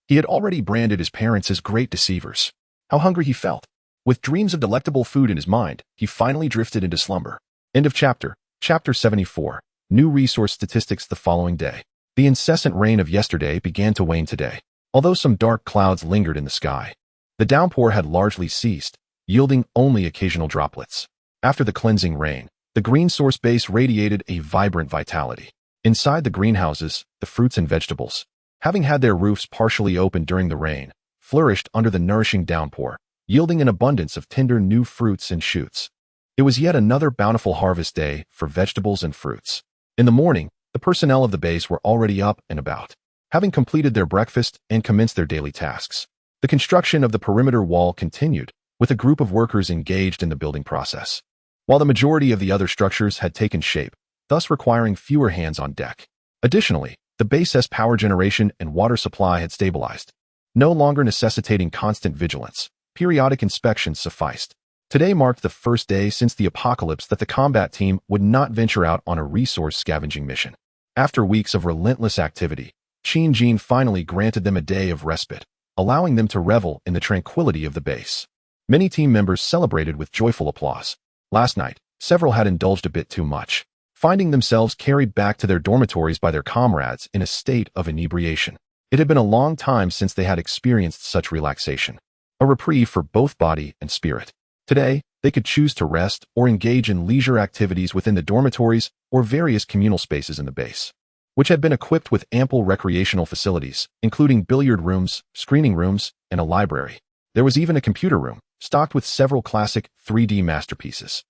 he had already branded his parents as great deceivers. How hungry he felt. With dreams of delectable food in his mind, he finally drifted into slumber. End of chapter. Chapter 74. New resource statistics the following day. The incessant rain of yesterday began to wane today. although some dark clouds lingered in the sky. The downpour had largely ceased, yielding only occasional droplets. After the cleansing rain, the green source base radiated a vibrant vitality. Inside the greenhouses, the fruits and vegetables, having had their roofs partially open during the rain, flourished under the nourishing downpour, yielding an abundance of tender new fruits and shoots. It was yet another bountiful harvest day for vegetables and fruits. In the morning, the personnel of the base were already up and about, having completed their breakfast and commenced their daily tasks. The construction of the perimeter wall continued, with a group of workers engaged in the building process, while the majority of the other structures had taken shape, thus requiring fewer hands on deck. Additionally, the base's power generation and water supply had stabilized, no longer necessitating constant vigilance. Periodic inspections sufficed. Today marked the first day since the apocalypse that the combat team would not venture out on a resource scavenging mission. After weeks of relentless activity, Qin finally granted them a day of respite, allowing them to revel in the tranquility of the base. Many team members celebrated with joyful applause. Last night, several had indulged a bit too much, finding themselves carried back to their dormitories by their comrades in a state of inebriation. It had been a long time since they had experienced such relaxation, a reprieve for both body and spirit. Today, they could choose to rest or engage in leisure activities within the dormitories or various communal spaces in the base, which had been equipped with ample recreational facilities, including billiard rooms, screening rooms, and a library. There was even a computer room, stocked with several classic 3D masterpieces.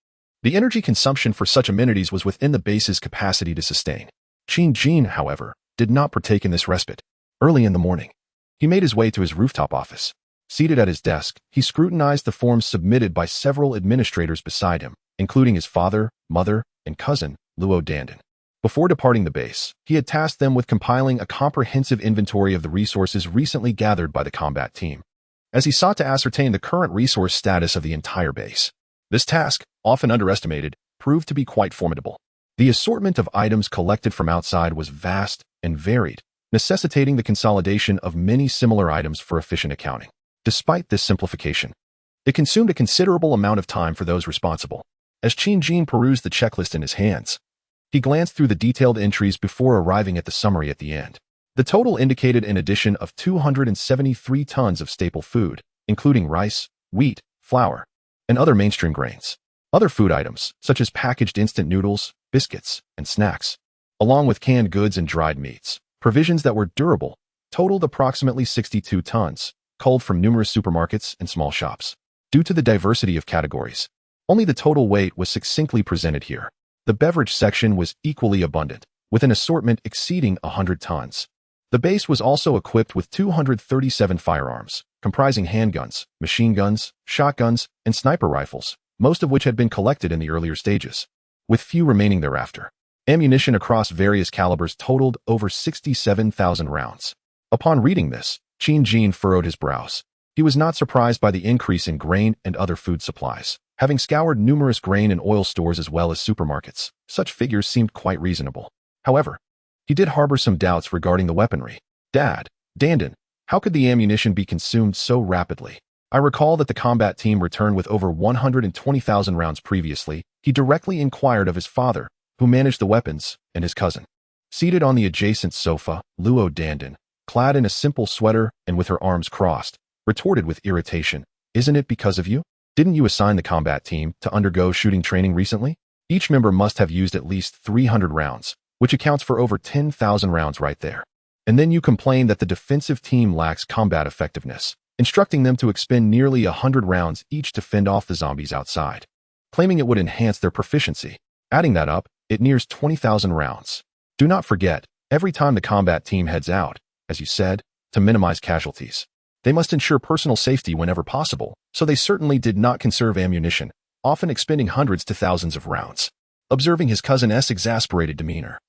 The energy consumption for such amenities was within the base's capacity to sustain. Qin, however, did not partake in this respite. Early in the morning, he made his way to his rooftop office. Seated at his desk, he scrutinized the forms submitted by several administrators beside him, including his father, mother, and cousin, Luo Dandan. Before departing the base, he had tasked them with compiling a comprehensive inventory of the resources recently gathered by the combat team, as he sought to ascertain the current resource status of the entire base. This task, often underestimated, proved to be quite formidable. The assortment of items collected from outside was vast and varied, necessitating the consolidation of many similar items for efficient accounting. Despite this simplification, it consumed a considerable amount of time for those responsible. As Qin perused the checklist in his hands, he glanced through the detailed entries before arriving at the summary at the end. The total indicated an addition of 273 tons of staple food, including rice, wheat, flour, and other mainstream grains. Other food items, such as packaged instant noodles, biscuits, and snacks, along with canned goods and dried meats, provisions that were durable, totaled approximately 62 tons, culled from numerous supermarkets and small shops. Due to the diversity of categories, only the total weight was succinctly presented here. The beverage section was equally abundant, with an assortment exceeding 100 tons. The base was also equipped with 237 firearms, comprising handguns, machine guns, shotguns, and sniper rifles, most of which had been collected in the earlier stages, with few remaining thereafter. Ammunition across various calibers totaled over 67,000 rounds. Upon reading this, Qin furrowed his brows. He was not surprised by the increase in grain and other food supplies. Having scoured numerous grain and oil stores as well as supermarkets, such figures seemed quite reasonable. However, he did harbor some doubts regarding the weaponry. Dandan, how could the ammunition be consumed so rapidly? I recall that the combat team returned with over 120,000 rounds previously. He directly inquired of his father, who managed the weapons, and his cousin. Seated on the adjacent sofa, Luo Dandan, clad in a simple sweater and with her arms crossed, retorted with irritation, "Isn't it because of you? Didn't you assign the combat team to undergo shooting training recently? Each member must have used at least 300 rounds, which accounts for over 10,000 rounds right there. And then you complain that the defensive team lacks combat effectiveness, instructing them to expend nearly 100 rounds each to fend off the zombies outside, claiming it would enhance their proficiency. Adding that up, it nears 20,000 rounds. Do not forget, every time the combat team heads out, as you said, to minimize casualties, they must ensure personal safety whenever possible, so they certainly did not conserve ammunition, often expending hundreds to thousands of rounds." Observing his cousin's exasperated demeanor,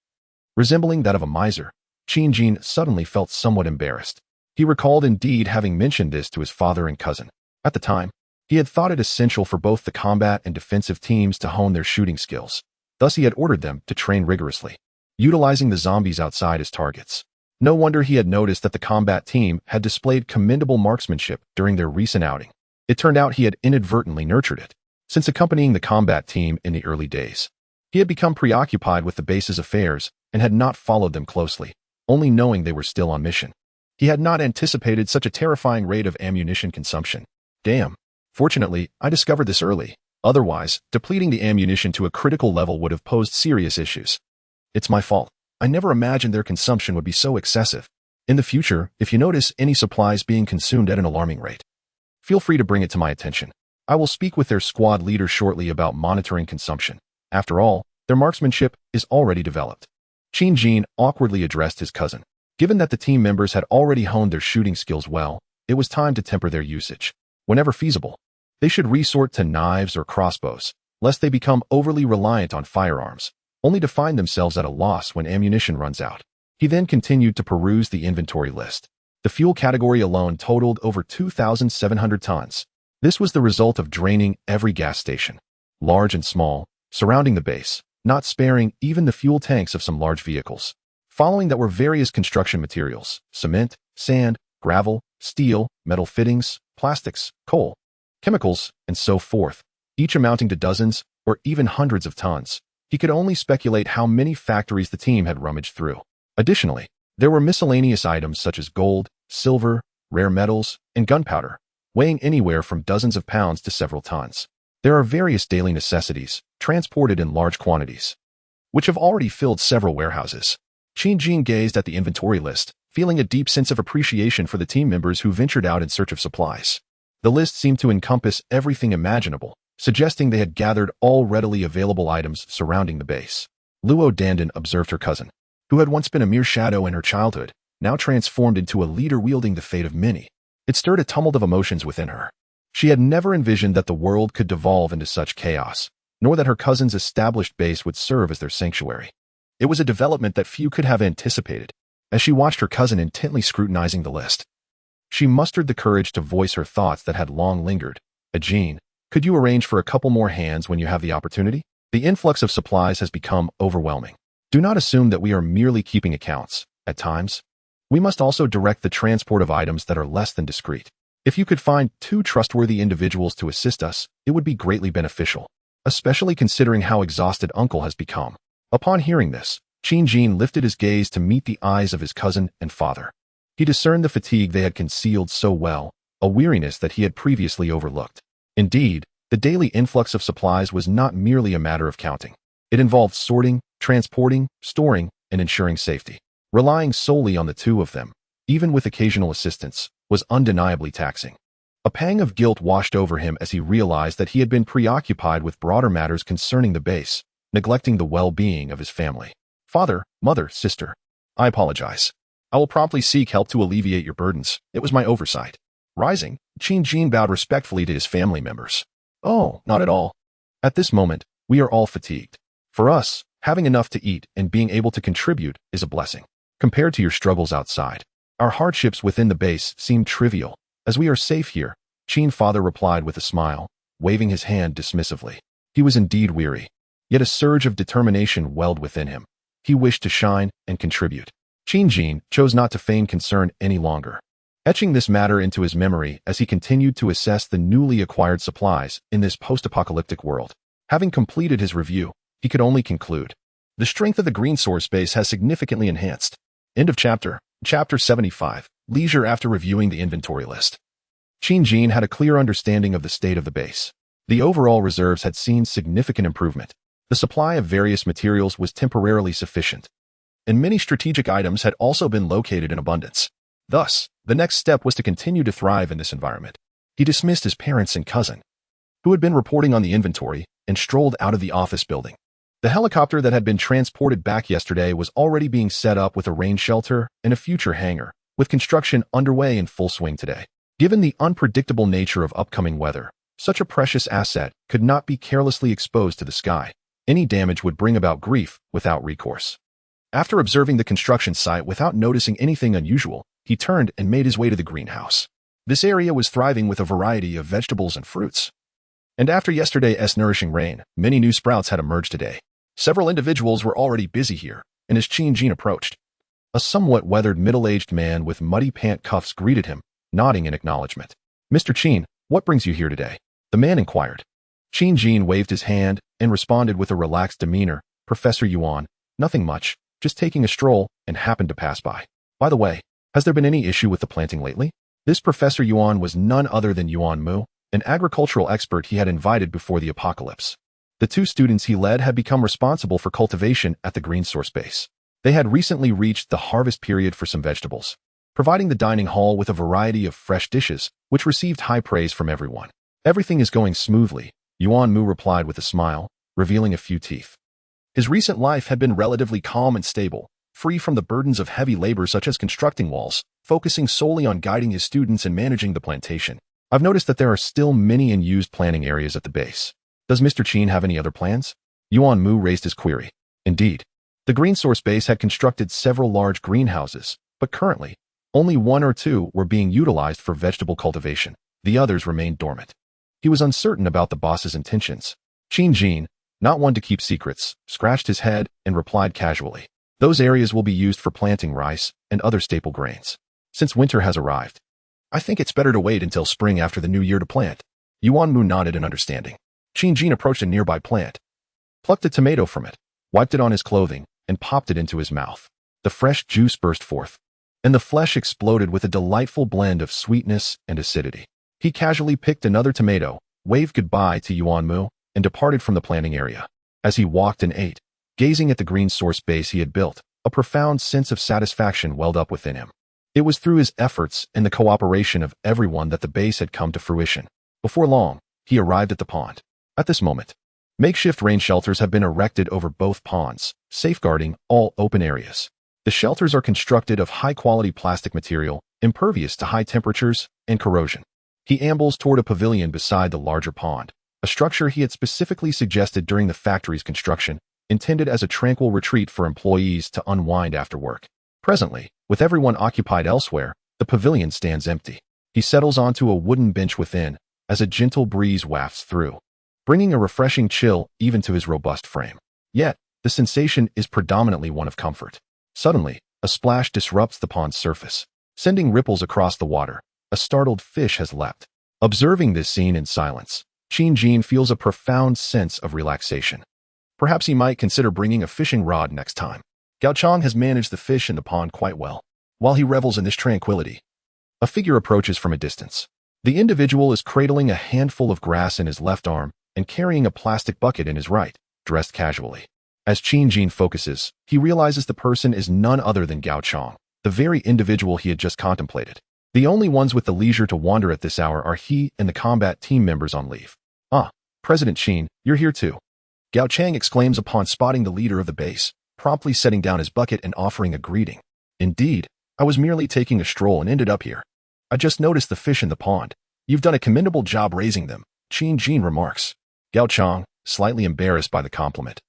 resembling that of a miser, Qin suddenly felt somewhat embarrassed. He recalled indeed having mentioned this to his father and cousin. At the time, he had thought it essential for both the combat and defensive teams to hone their shooting skills. Thus he had ordered them to train rigorously, utilizing the zombies outside as targets. No wonder he had noticed that the combat team had displayed commendable marksmanship during their recent outing. It turned out he had inadvertently nurtured it. Since accompanying the combat team in the early days, he had become preoccupied with the base's affairs and had not followed them closely, only knowing they were still on mission. He had not anticipated such a terrifying rate of ammunition consumption. Damn. Fortunately, I discovered this early. Otherwise, depleting the ammunition to a critical level would have posed serious issues. It's my fault. I never imagined their consumption would be so excessive. In the future, if you notice any supplies being consumed at an alarming rate, feel free to bring it to my attention. I will speak with their squad leader shortly about monitoring consumption. After all, their marksmanship is already developed. Qin Jin awkwardly addressed his cousin. Given that the team members had already honed their shooting skills well, it was time to temper their usage. Whenever feasible, they should resort to knives or crossbows, lest they become overly reliant on firearms, only to find themselves at a loss when ammunition runs out. He then continued to peruse the inventory list. The fuel category alone totaled over 2,700 tons. This was the result of draining every gas station, large and small, surrounding the base, not sparing even the fuel tanks of some large vehicles. Following that were various construction materials: cement, sand, gravel, steel, metal fittings, plastics, coal, chemicals, and so forth, each amounting to dozens or even hundreds of tons. He could only speculate how many factories the team had rummaged through. Additionally, there were miscellaneous items such as gold, silver, rare metals, and gunpowder, weighing anywhere from dozens of pounds to several tons. There are various daily necessities, transported in large quantities, which have already filled several warehouses. Qin Jin gazed at the inventory list, feeling a deep sense of appreciation for the team members who ventured out in search of supplies. The list seemed to encompass everything imaginable, suggesting they had gathered all readily available items surrounding the base. Luo Dandan observed her cousin, who had once been a mere shadow in her childhood, now transformed into a leader wielding the fate of many. It stirred a tumult of emotions within her. She had never envisioned that the world could devolve into such chaos, nor that her cousin's established base would serve as their sanctuary. It was a development that few could have anticipated. As she watched her cousin intently scrutinizing the list, she mustered the courage to voice her thoughts that had long lingered. Jean, could you arrange for a couple more hands when you have the opportunity? The influx of supplies has become overwhelming. Do not assume that we are merely keeping accounts. At times, we must also direct the transport of items that are less than discreet. If you could find 2 trustworthy individuals to assist us, it would be greatly beneficial, especially considering how exhausted Uncle has become. Upon hearing this, Qin Jin lifted his gaze to meet the eyes of his cousin and father. He discerned the fatigue they had concealed so well, a weariness that he had previously overlooked. Indeed, the daily influx of supplies was not merely a matter of counting. It involved sorting, transporting, storing, and ensuring safety. Relying solely on the 2 of them, even with occasional assistance, was undeniably taxing. A pang of guilt washed over him as he realized that he had been preoccupied with broader matters concerning the base, neglecting the well-being of his family. Father, mother, sister, I apologize. I will promptly seek help to alleviate your burdens. It was my oversight. Rising, Qin Jin bowed respectfully to his family members. Oh, not at all. At this moment, we are all fatigued. For us, having enough to eat and being able to contribute is a blessing. Compared to your struggles outside, our hardships within the base seem trivial. As we are safe here, Qin father replied with a smile, waving his hand dismissively. He was indeed weary, yet a surge of determination welled within him. He wished to shine and contribute. Qin Jin chose not to feign concern any longer, etching this matter into his memory as he continued to assess the newly acquired supplies in this post-apocalyptic world. Having completed his review, he could only conclude, the strength of the green source base has significantly enhanced. End of chapter. Chapter 75. Leisure after reviewing the inventory list. Qin Jin had a clear understanding of the state of the base. The overall reserves had seen significant improvement. The supply of various materials was temporarily sufficient, and many strategic items had also been located in abundance. Thus, the next step was to continue to thrive in this environment. He dismissed his parents and cousin, who had been reporting on the inventory, and strolled out of the office building. The helicopter that had been transported back yesterday was already being set up with a rain shelter and a future hangar, with construction underway in full swing today. Given the unpredictable nature of upcoming weather, such a precious asset could not be carelessly exposed to the sky. Any damage would bring about grief without recourse. After observing the construction site without noticing anything unusual, he turned and made his way to the greenhouse. This area was thriving with a variety of vegetables and fruits. And after yesterday's nourishing rain, many new sprouts had emerged today. Several individuals were already busy here, and as Qin Jin approached, a somewhat weathered middle-aged man with muddy pant cuffs greeted him, nodding in acknowledgement. Mr. Qin, what brings you here today? The man inquired. Qin Jin waved his hand and responded with a relaxed demeanor. Professor Yuan, nothing much, just taking a stroll and happened to pass by. By the way, Has there been any issue with the planting lately? This Professor Yuan was none other than Yuan Mu, an agricultural expert he had invited before the apocalypse. The two students he led had become responsible for cultivation at the green source base. They had recently reached the harvest period for some vegetables, providing the dining hall with a variety of fresh dishes, which received high praise from everyone. Everything is going smoothly, Yuan Mu replied with a smile, revealing a few teeth. His recent life had been relatively calm and stable, free from the burdens of heavy labor such as constructing walls, focusing solely on guiding his students and managing the plantation. I've noticed that there are still many unused planting areas at the base. Does Mr. Qin have any other plans? Yuan Mu raised his query. Indeed. The green source base had constructed several large greenhouses, but currently, only one or two were being utilized for vegetable cultivation. The others remained dormant. He was uncertain about the boss's intentions. Qin Jin, not one to keep secrets, scratched his head and replied casually. Those areas will be used for planting rice and other staple grains. Since winter has arrived, I think it's better to wait until spring after the new year to plant. Yuan Mu nodded in understanding. Qin Jin approached a nearby plant, plucked a tomato from it, wiped it on his clothing, and popped it into his mouth. The fresh juice burst forth, and the flesh exploded with a delightful blend of sweetness and acidity. He casually picked another tomato, waved goodbye to Yuan Mu, and departed from the planting area. As he walked and ate, gazing at the green source base he had built, a profound sense of satisfaction welled up within him. It was through his efforts and the cooperation of everyone that the base had come to fruition. Before long, he arrived at the pond. At this moment, makeshift rain shelters have been erected over both ponds, safeguarding all open areas. The shelters are constructed of high-quality plastic material, impervious to high temperatures and corrosion. He ambles toward a pavilion beside the larger pond, a structure he had specifically suggested during the factory's construction, intended as a tranquil retreat for employees to unwind after work. Presently, with everyone occupied elsewhere, the pavilion stands empty. He settles onto a wooden bench within, as a gentle breeze wafts through, bringing a refreshing chill even to his robust frame. Yet, the sensation is predominantly one of comfort. Suddenly, a splash disrupts the pond's surface, sending ripples across the water. A startled fish has leapt. Observing this scene in silence, Qin Jin feels a profound sense of relaxation. Perhaps he might consider bringing a fishing rod next time. Gao Chang has managed the fish in the pond quite well. While he revels in this tranquility, a figure approaches from a distance. The individual is cradling a handful of grass in his left arm and carrying a plastic bucket in his right, dressed casually. As Qin Jin focuses, he realizes the person is none other than Gao Chang, the very individual he had just contemplated. The only ones with the leisure to wander at this hour are he and the combat team members on leave. Ah, President Qin, you're here too. Gao Chang exclaims upon spotting the leader of the base, promptly setting down his bucket and offering a greeting. Indeed, I was merely taking a stroll and ended up here. I just noticed the fish in the pond. You've done a commendable job raising them, Qin Jin remarks. Gao Chang, slightly embarrassed by the compliment,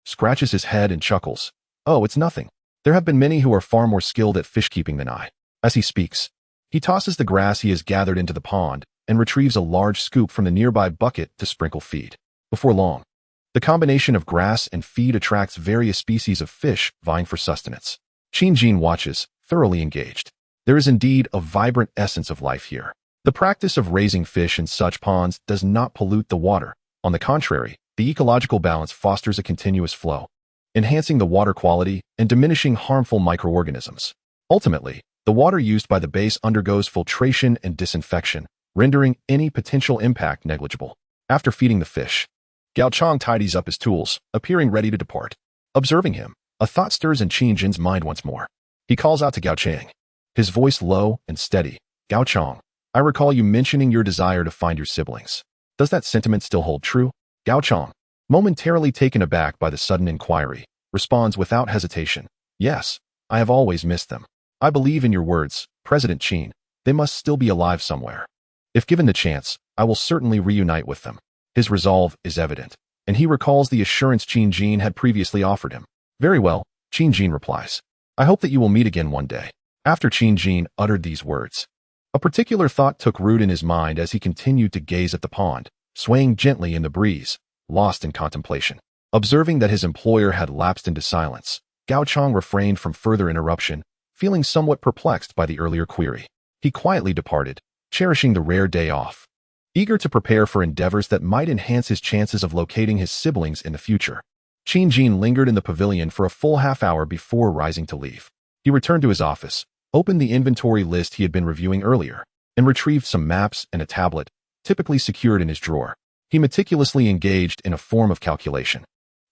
scratches his head and chuckles. Oh, it's nothing. There have been many who are far more skilled at fish keeping than I. As he speaks, he tosses the grass he has gathered into the pond and retrieves a large scoop from the nearby bucket to sprinkle feed. Before long, the combination of grass and feed attracts various species of fish vying for sustenance. Qin Jin watches, thoroughly engaged. There is indeed a vibrant essence of life here. The practice of raising fish in such ponds does not pollute the water. On the contrary, the ecological balance fosters a continuous flow, enhancing the water quality and diminishing harmful microorganisms. Ultimately, the water used by the base undergoes filtration and disinfection, rendering any potential impact negligible. After feeding the fish, Gao Chang tidies up his tools, appearing ready to depart. Observing him, a thought stirs in Qin Jin's mind once more. He calls out to Gao Chang, his voice low and steady. Gao Chang, I recall you mentioning your desire to find your siblings. Does that sentiment still hold true? Gao Chang, momentarily taken aback by the sudden inquiry, responds without hesitation. Yes, I have always missed them. I believe in your words, President Qin. They must still be alive somewhere. If given the chance, I will certainly reunite with them. His resolve is evident, and he recalls the assurance Qin Jin had previously offered him. Very well, Qin Jin replies. I hope that you will meet again one day. After Qin Jin uttered these words, a particular thought took root in his mind as he continued to gaze at the pond, swaying gently in the breeze, lost in contemplation. Observing that his employer had lapsed into silence, Gao Chang refrained from further interruption, feeling somewhat perplexed by the earlier query. He quietly departed, cherishing the rare day off, eager to prepare for endeavors that might enhance his chances of locating his siblings in the future. Qin Jin lingered in the pavilion for a full half hour before rising to leave. He returned to his office, opened the inventory list he had been reviewing earlier, and retrieved some maps and a tablet, typically secured in his drawer. He meticulously engaged in a form of calculation.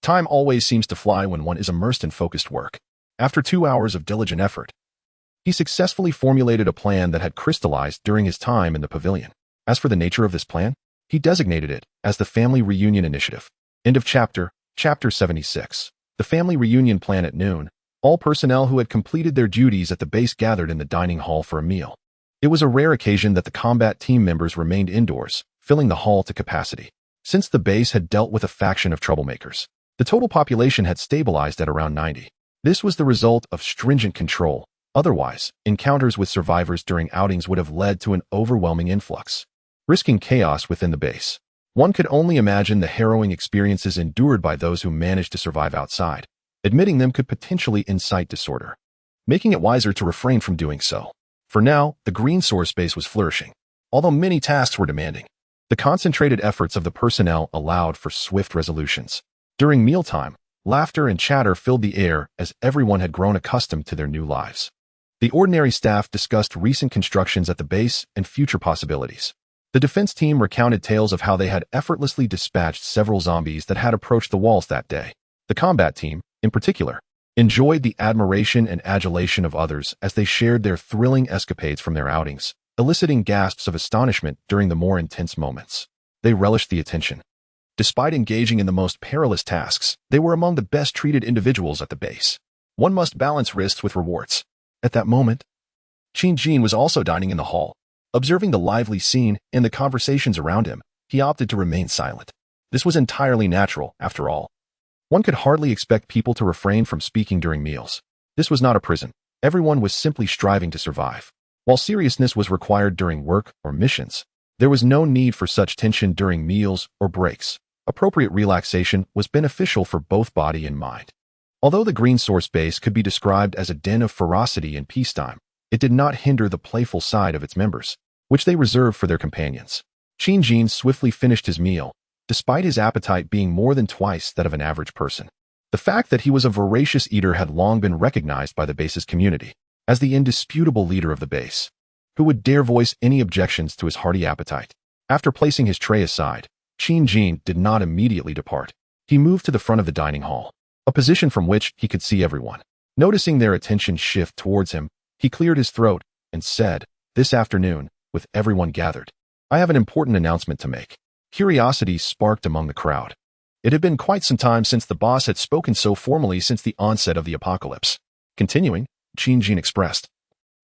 Time always seems to fly when one is immersed in focused work. After 2 hours of diligent effort, he successfully formulated a plan that had crystallized during his time in the pavilion. As for the nature of this plan, he designated it as the Family Reunion Initiative. End of chapter. Chapter 76. The Family Reunion Plan. At noon, all personnel who had completed their duties at the base gathered in the dining hall for a meal. It was a rare occasion that the combat team members remained indoors, filling the hall to capacity. Since the base had dealt with a faction of troublemakers, the total population had stabilized at around 90. This was the result of stringent control. Otherwise, encounters with survivors during outings would have led to an overwhelming influx, risking chaos within the base. One could only imagine the harrowing experiences endured by those who managed to survive outside. Admitting them could potentially incite disorder, making it wiser to refrain from doing so. For now, the green source base was flourishing. Although many tasks were demanding, the concentrated efforts of the personnel allowed for swift resolutions. During mealtime, laughter and chatter filled the air as everyone had grown accustomed to their new lives. The ordinary staff discussed recent constructions at the base and future possibilities. The defense team recounted tales of how they had effortlessly dispatched several zombies that had approached the walls that day. The combat team, in particular, enjoyed the admiration and adulation of others as they shared their thrilling escapades from their outings, eliciting gasps of astonishment during the more intense moments. They relished the attention. Despite engaging in the most perilous tasks, they were among the best-treated individuals at the base. One must balance risks with rewards. At that moment, Qin was also dining in the hall. Observing the lively scene and the conversations around him, he opted to remain silent. This was entirely natural, after all. One could hardly expect people to refrain from speaking during meals. This was not a prison. Everyone was simply striving to survive. While seriousness was required during work or missions, there was no need for such tension during meals or breaks. Appropriate relaxation was beneficial for both body and mind. Although the green source base could be described as a den of ferocity in peacetime, it did not hinder the playful side of its members, which they reserved for their companions. Qin swiftly finished his meal, despite his appetite being more than twice that of an average person. The fact that he was a voracious eater had long been recognized by the base's community as the indisputable leader of the base, who would dare voice any objections to his hearty appetite. After placing his tray aside, Qin did not immediately depart. He moved to the front of the dining hall, a position from which he could see everyone. Noticing their attention shift towards him, he cleared his throat and said, "This afternoon, with everyone gathered, I have an important announcement to make." Curiosity sparked among the crowd. It had been quite some time since the boss had spoken so formally since the onset of the apocalypse. Continuing, Qin expressed,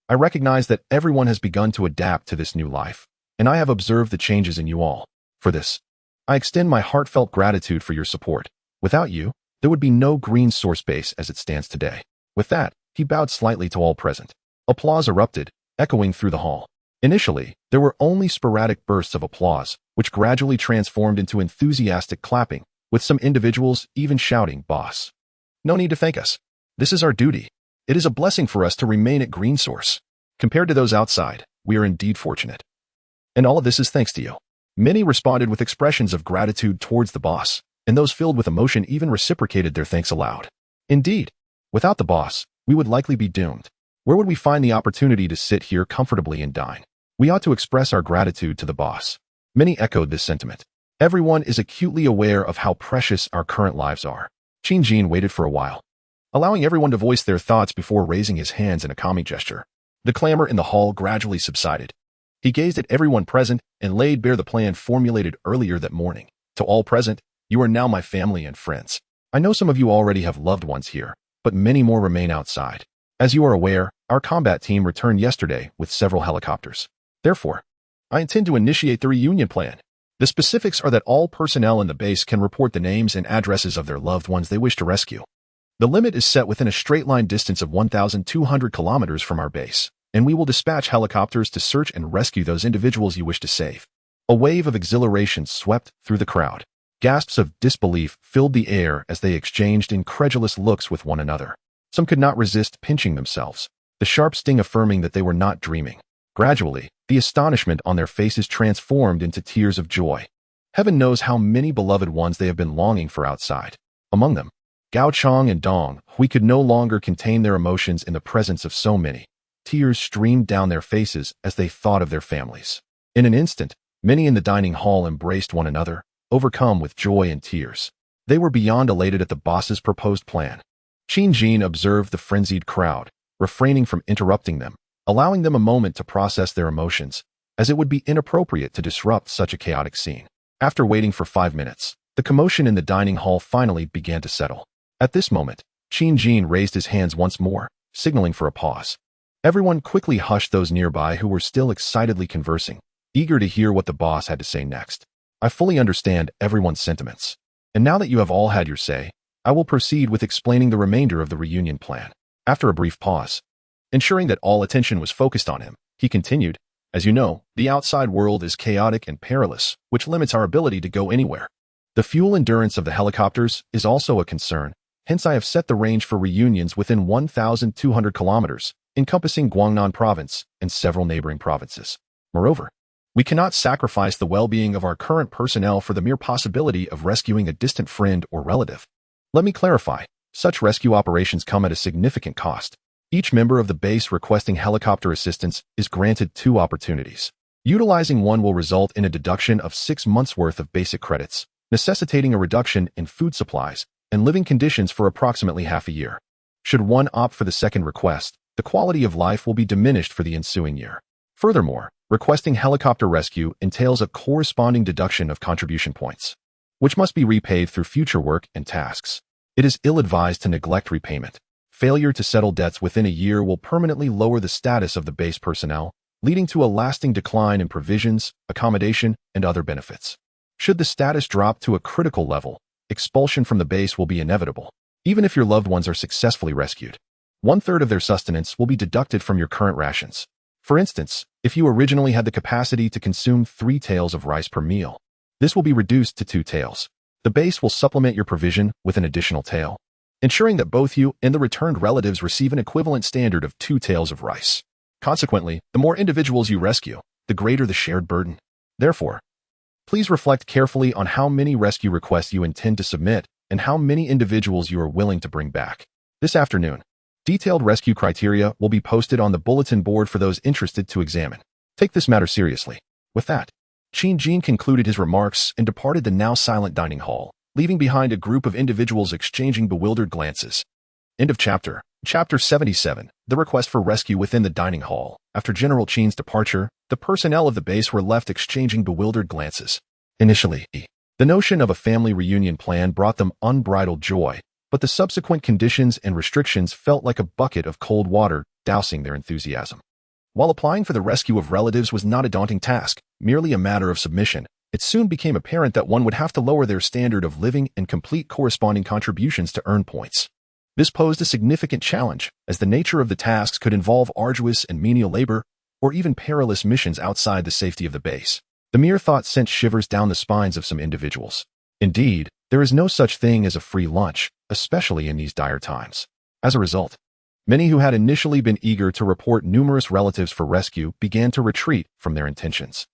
"I recognize that everyone has begun to adapt to this new life, and I have observed the changes in you all. For this, I extend my heartfelt gratitude for your support. Without you, there would be no green source base as it stands today." With that, he bowed slightly to all present. Applause erupted, echoing through the hall. Initially, there were only sporadic bursts of applause, which gradually transformed into enthusiastic clapping, with some individuals even shouting, "Boss, no need to thank us. This is our duty. It is a blessing for us to remain at Green Source. Compared to those outside, we are indeed fortunate. And all of this is thanks to you." Many responded with expressions of gratitude towards the boss, and those filled with emotion even reciprocated their thanks aloud. Indeed, without the boss, we would likely be doomed. Where would we find the opportunity to sit here comfortably and dine? We ought to express our gratitude to the boss. Many echoed this sentiment. Everyone is acutely aware of how precious our current lives are. Qin waited for a while, allowing everyone to voice their thoughts before raising his hands in a calming gesture. The clamor in the hall gradually subsided. He gazed at everyone present and laid bare the plan formulated earlier that morning. To all present, you are now my family and friends. I know some of you already have loved ones here, but many more remain outside. As you are aware, our combat team returned yesterday with several helicopters. Therefore, I intend to initiate the reunion plan. The specifics are that all personnel in the base can report the names and addresses of their loved ones they wish to rescue. The limit is set within a straight-line distance of 1,200 kilometers from our base, and we will dispatch helicopters to search and rescue those individuals you wish to save. A wave of exhilaration swept through the crowd. Gasps of disbelief filled the air as they exchanged incredulous looks with one another. Some could not resist pinching themselves, the sharp sting affirming that they were not dreaming. Gradually, the astonishment on their faces transformed into tears of joy. Heaven knows how many beloved ones they have been longing for outside. Among them, Gao Chong and Dong, we could no longer contain their emotions in the presence of so many. Tears streamed down their faces as they thought of their families. In an instant, many in the dining hall embraced one another, overcome with joy and tears. They were beyond elated at the boss's proposed plan. Qin Jin observed the frenzied crowd, refraining from interrupting them, allowing them a moment to process their emotions, as it would be inappropriate to disrupt such a chaotic scene. After waiting for 5 minutes, the commotion in the dining hall finally began to settle. At this moment, Qin Jin raised his hands once more, signaling for a pause. Everyone quickly hushed those nearby who were still excitedly conversing, eager to hear what the boss had to say next. I fully understand everyone's sentiments. And now that you have all had your say, I will proceed with explaining the remainder of the reunion plan. After a brief pause, ensuring that all attention was focused on him, he continued, as you know, the outside world is chaotic and perilous, which limits our ability to go anywhere. The fuel endurance of the helicopters is also a concern, hence I have set the range for reunions within 1,200 kilometers, encompassing Guangnan province and several neighboring provinces. Moreover, we cannot sacrifice the well-being of our current personnel for the mere possibility of rescuing a distant friend or relative. Let me clarify, such rescue operations come at a significant cost. Each member of the base requesting helicopter assistance is granted 2 opportunities. Utilizing one will result in a deduction of 6 months' worth of basic credits, necessitating a reduction in food supplies and living conditions for approximately half a year. Should one opt for the second request, the quality of life will be diminished for the ensuing year. Furthermore, requesting helicopter rescue entails a corresponding deduction of contribution points, which must be repaid through future work and tasks. It is ill-advised to neglect repayment. Failure to settle debts within a year will permanently lower the status of the base personnel, leading to a lasting decline in provisions, accommodation, and other benefits. Should the status drop to a critical level, expulsion from the base will be inevitable, even if your loved ones are successfully rescued. 1/3 of their sustenance will be deducted from your current rations. For instance, if you originally had the capacity to consume 3 taels of rice per meal, this will be reduced to 2 taels. The base will supplement your provision with an additional tael, ensuring that both you and the returned relatives receive an equivalent standard of 2 taels of rice. Consequently, the more individuals you rescue, the greater the shared burden. Therefore, please reflect carefully on how many rescue requests you intend to submit and how many individuals you are willing to bring back. This afternoon, detailed rescue criteria will be posted on the bulletin board for those interested to examine. Take this matter seriously. With that, Qin Jin concluded his remarks and departed the now silent dining hall, leaving behind a group of individuals exchanging bewildered glances. End of chapter. Chapter 77. The request for rescue within the dining hall. After General Qin's departure, the personnel of the base were left exchanging bewildered glances. Initially, the notion of a family reunion plan brought them unbridled joy, but the subsequent conditions and restrictions felt like a bucket of cold water, dousing their enthusiasm. While applying for the rescue of relatives was not a daunting task, merely a matter of submission, it soon became apparent that one would have to lower their standard of living and complete corresponding contributions to earn points. This posed a significant challenge, as the nature of the tasks could involve arduous and menial labor, or even perilous missions outside the safety of the base. The mere thought sent shivers down the spines of some individuals. Indeed, there is no such thing as a free lunch, especially in these dire times. As a result, many who had initially been eager to report numerous relatives for rescue began to retreat from their intentions.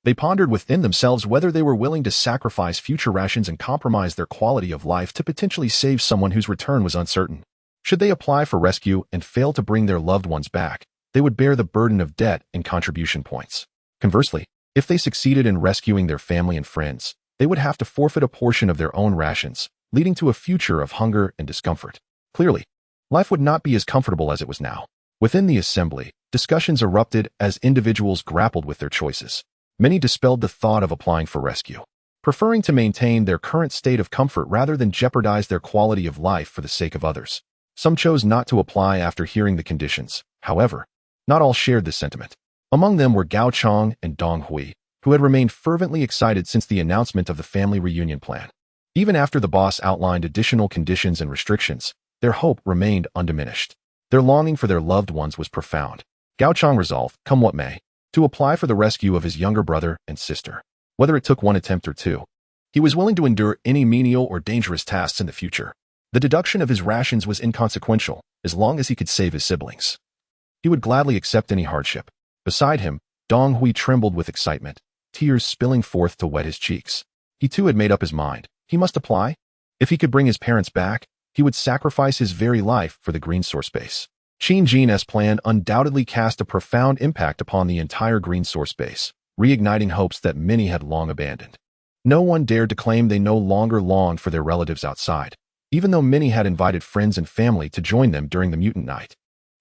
They pondered within themselves whether they were willing to sacrifice future rations and compromise their quality of life to potentially save someone whose return was uncertain. Should they apply for rescue and fail to bring their loved ones back, they would bear the burden of debt and contribution points. Conversely, if they succeeded in rescuing their family and friends, they would have to forfeit a portion of their own rations, leading to a future of hunger and discomfort. Clearly, life would not be as comfortable as it was now. Within the assembly, discussions erupted as individuals grappled with their choices. Many dispelled the thought of applying for rescue, preferring to maintain their current state of comfort rather than jeopardize their quality of life for the sake of others. Some chose not to apply after hearing the conditions. However, not all shared this sentiment. Among them were Gao Chong and Dong Hui, who had remained fervently excited since the announcement of the family reunion plan. Even after the boss outlined additional conditions and restrictions, their hope remained undiminished. Their longing for their loved ones was profound. Gao Chong resolved, come what may, to apply for the rescue of his younger brother and sister. Whether it took one attempt or 2, he was willing to endure any menial or dangerous tasks in the future. The deduction of his rations was inconsequential, as long as he could save his siblings. He would gladly accept any hardship. Beside him, Dong Hui trembled with excitement, tears spilling forth to wet his cheeks. He too had made up his mind. He must apply. If he could bring his parents back, he would sacrifice his very life for the green source base. Jin's plan undoubtedly cast a profound impact upon the entire green source base, reigniting hopes that many had long abandoned. No one dared to claim they no longer longed for their relatives outside, even though many had invited friends and family to join them during the mutant night.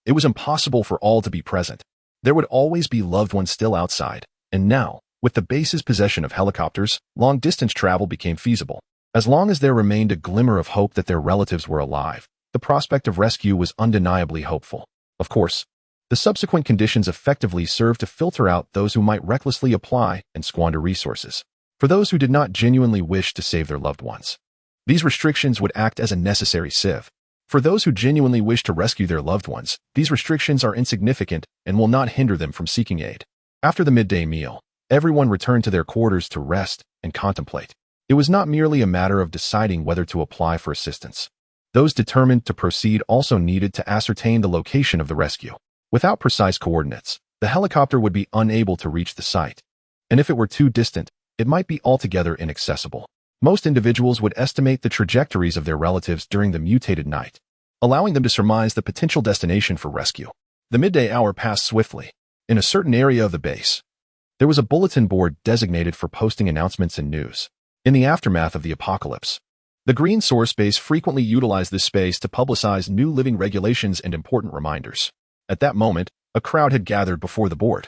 It was impossible for all to be present. There would always be loved ones still outside, and now, with the base's possession of helicopters, long-distance travel became feasible. As long as there remained a glimmer of hope that their relatives were alive, the prospect of rescue was undeniably hopeful. Of course, the subsequent conditions effectively served to filter out those who might recklessly apply and squander resources. For those who did not genuinely wish to save their loved ones, these restrictions would act as a necessary sieve. For those who genuinely wish to rescue their loved ones, these restrictions are insignificant and will not hinder them from seeking aid. After the midday meal, everyone returned to their quarters to rest and contemplate. It was not merely a matter of deciding whether to apply for assistance. Those determined to proceed also needed to ascertain the location of the rescue. Without precise coordinates, the helicopter would be unable to reach the site. And if it were too distant, it might be altogether inaccessible. Most individuals would estimate the trajectories of their relatives during the mutated night, allowing them to surmise the potential destination for rescue. The midday hour passed swiftly. In a certain area of the base, there was a bulletin board designated for posting announcements and news. In the aftermath of the apocalypse, the Green Source Base frequently utilized this space to publicize new living regulations and important reminders. At that moment, a crowd had gathered before the board,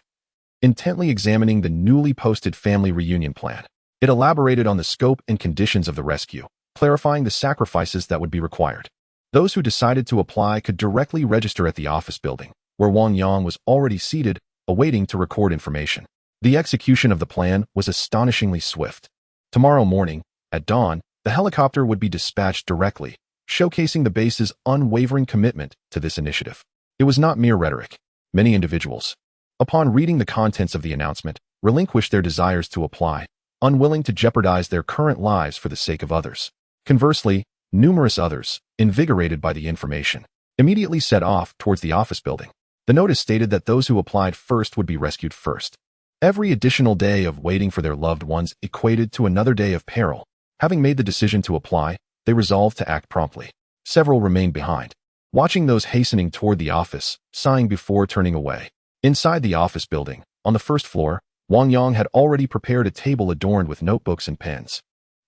intently examining the newly posted family reunion plan. It elaborated on the scope and conditions of the rescue, clarifying the sacrifices that would be required. Those who decided to apply could directly register at the office building, where Wang Yang was already seated, awaiting to record information. The execution of the plan was astonishingly swift. Tomorrow morning, at dawn, the helicopter would be dispatched directly, showcasing the base's unwavering commitment to this initiative. It was not mere rhetoric. Many individuals, upon reading the contents of the announcement, relinquished their desires to apply, unwilling to jeopardize their current lives for the sake of others. Conversely, numerous others, invigorated by the information, immediately set off towards the office building. The notice stated that those who applied first would be rescued first. Every additional day of waiting for their loved ones equated to another day of peril. Having made the decision to apply, they resolved to act promptly. Several remained behind, watching those hastening toward the office, sighing before turning away. Inside the office building, on the first floor, Wang Yang had already prepared a table adorned with notebooks and pens.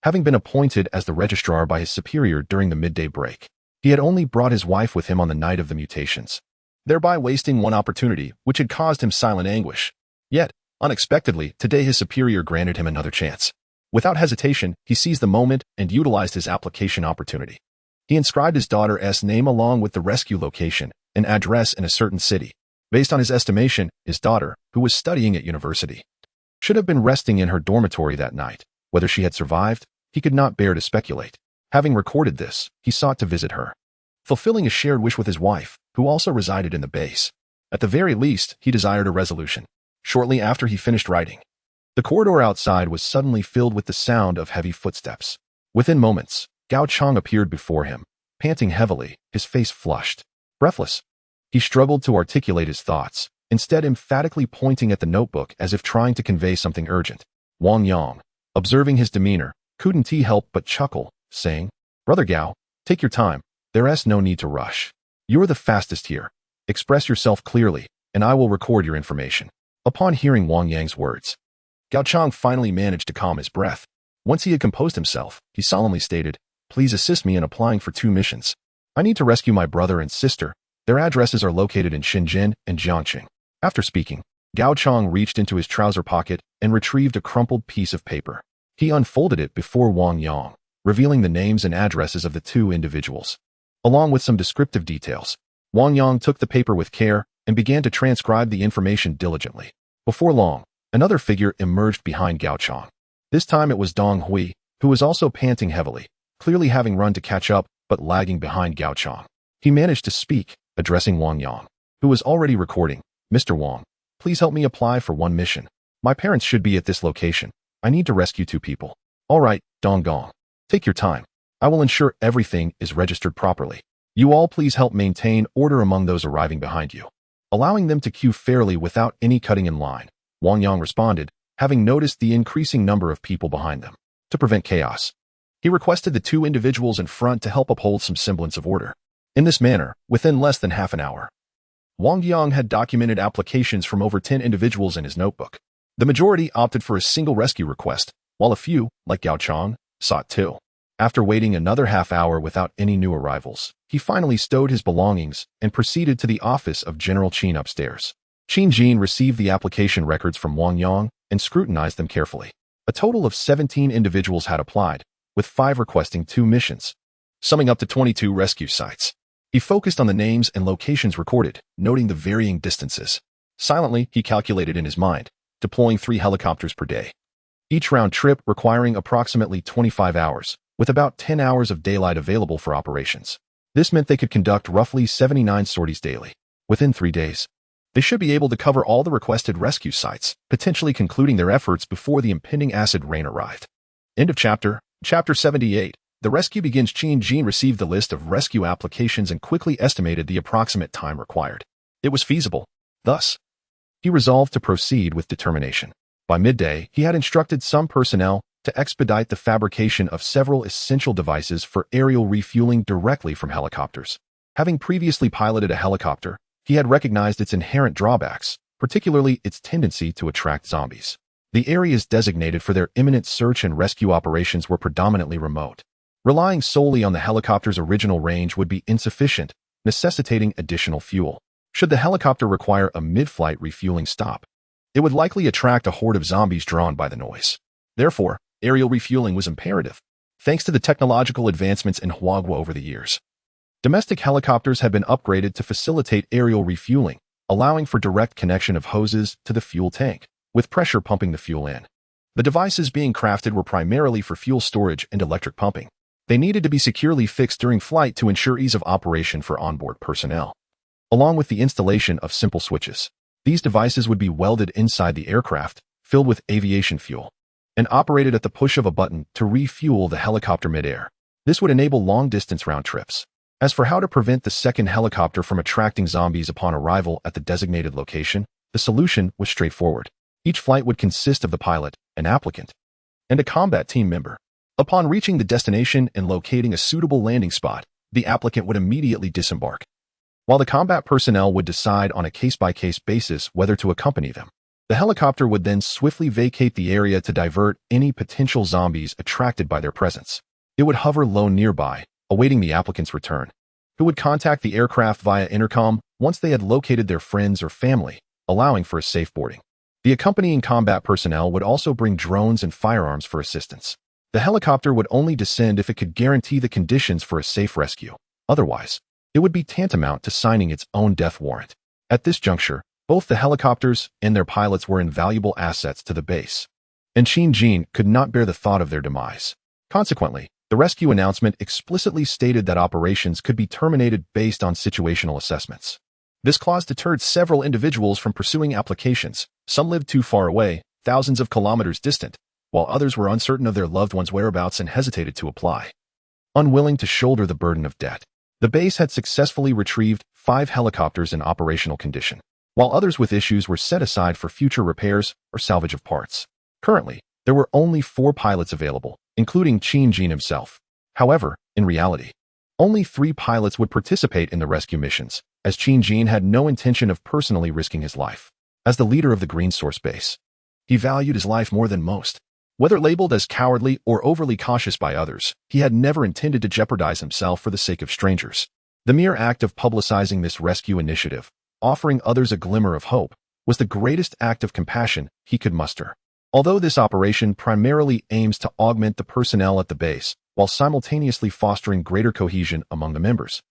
Having been appointed as the registrar by his superior during the midday break, he had only brought his wife with him on the night of the mutations, thereby wasting one opportunity which had caused him silent anguish. Yet, unexpectedly, today his superior granted him another chance. Without hesitation, he seized the moment and utilized his application opportunity. He inscribed his daughter's name along with the rescue location and address in a certain city. Based on his estimation, his daughter, who was studying at university, should have been resting in her dormitory that night. Whether she had survived, he could not bear to speculate. Having recorded this, he sought to visit her, fulfilling a shared wish with his wife, who also resided in the base. At the very least, he desired a resolution. Shortly after he finished writing, the corridor outside was suddenly filled with the sound of heavy footsteps. Within moments, Gao Chang appeared before him, panting heavily, his face flushed. Breathless, he struggled to articulate his thoughts, instead emphatically pointing at the notebook as if trying to convey something urgent. Wang Yang, observing his demeanor, couldn't help but chuckle, saying, "Brother Gao, take your time. There's no need to rush. You're the fastest here. Express yourself clearly, and I will record your information." Upon hearing Wang Yang's words, Gao Chang finally managed to calm his breath. Once he had composed himself, he solemnly stated, "Please assist me in applying for 2 missions. I need to rescue my brother and sister. Their addresses are located in Shenzhen and Jiangqing." After speaking, Gao Chang reached into his trouser pocket and retrieved a crumpled piece of paper. He unfolded it before Wang Yang, revealing the names and addresses of the 2 individuals, along with some descriptive details. Wang Yang took the paper with care and began to transcribe the information diligently. Before long, another figure emerged behind Gao Chang. This time it was Dong Hui, who was also panting heavily, clearly having run to catch up, but lagging behind Gao Chang. He managed to speak, addressing Wang Yang, who was already recording. "Mr. Wang, please help me apply for 1 mission. My parents should be at this location. I need to rescue 2 people. All right, Dong Gong. Take your time. I will ensure everything is registered properly. You all please help maintain order among those arriving behind you, allowing them to queue fairly without any cutting in line." Wang Yang responded, having noticed the increasing number of people behind them. To prevent chaos, he requested the 2 individuals in front to help uphold some semblance of order. In this manner, within less than half an hour, Wang Yang had documented applications from over 10 individuals in his notebook. The majority opted for a single rescue request, while a few, like Gao Chang, sought two. After waiting another half-hour without any new arrivals, he finally stowed his belongings and proceeded to the office of General Qin upstairs. Qin Jin received the application records from Wang Yang and scrutinized them carefully. A total of 17 individuals had applied, with 5 requesting 2 missions, summing up to 22 rescue sites. He focused on the names and locations recorded, noting the varying distances. Silently, he calculated in his mind, deploying 3 helicopters per day, each round trip requiring approximately 25 hours, with about 10 hours of daylight available for operations. This meant they could conduct roughly 79 sorties daily. Within 3 days, they should be able to cover all the requested rescue sites, potentially concluding their efforts before the impending acid rain arrived. End of chapter. Chapter 78. The rescue begins. Qin Jin received the list of rescue applications and quickly estimated the approximate time required. It was feasible. Thus, he resolved to proceed with determination. By midday, he had instructed some personnel to expedite the fabrication of several essential devices for aerial refueling directly from helicopters. Having previously piloted a helicopter, he had recognized its inherent drawbacks, particularly its tendency to attract zombies. The areas designated for their imminent search and rescue operations were predominantly remote. Relying solely on the helicopter's original range would be insufficient, necessitating additional fuel. Should the helicopter require a mid-flight refueling stop, it would likely attract a horde of zombies drawn by the noise. Therefore, aerial refueling was imperative. Thanks to the technological advancements in Huagua over the years, domestic helicopters had been upgraded to facilitate aerial refueling, allowing for direct connection of hoses to the fuel tank, with pressure pumping the fuel in. The devices being crafted were primarily for fuel storage and electric pumping. They needed to be securely fixed during flight to ensure ease of operation for onboard personnel. Along with the installation of simple switches, these devices would be welded inside the aircraft, filled with aviation fuel, and operated at the push of a button to refuel the helicopter mid-air. This would enable long-distance round trips. As for how to prevent the second helicopter from attracting zombies upon arrival at the designated location, the solution was straightforward. Each flight would consist of the pilot, an applicant, and a combat team member. Upon reaching the destination and locating a suitable landing spot, the applicant would immediately disembark, while the combat personnel would decide on a case-by-case basis whether to accompany them. The helicopter would then swiftly vacate the area to divert any potential zombies attracted by their presence. It would hover low nearby, awaiting the applicant's return, who would contact the aircraft via intercom once they had located their friends or family, allowing for a safe boarding. The accompanying combat personnel would also bring drones and firearms for assistance. The helicopter would only descend if it could guarantee the conditions for a safe rescue. Otherwise, it would be tantamount to signing its own death warrant. At this juncture, both the helicopters and their pilots were invaluable assets to the base, and Qin Jin could not bear the thought of their demise. Consequently, the rescue announcement explicitly stated that operations could be terminated based on situational assessments. This clause deterred several individuals from pursuing applications. Some lived too far away, thousands of kilometers distant, while others were uncertain of their loved ones' whereabouts and hesitated to apply. Unwilling to shoulder the burden of debt, the base had successfully retrieved 5 helicopters in operational condition, while others with issues were set aside for future repairs or salvage of parts. Currently, there were only 4 pilots available, including Qin Jin himself. However, in reality, only 3 pilots would participate in the rescue missions, as Qin Jin had no intention of personally risking his life. As the leader of the Green Source base, he valued his life more than most. Whether labeled as cowardly or overly cautious by others, he had never intended to jeopardize himself for the sake of strangers. The mere act of publicizing this rescue initiative, offering others a glimmer of hope, was the greatest act of compassion he could muster. Although this operation primarily aims to augment the personnel at the base, while simultaneously fostering greater cohesion among the members,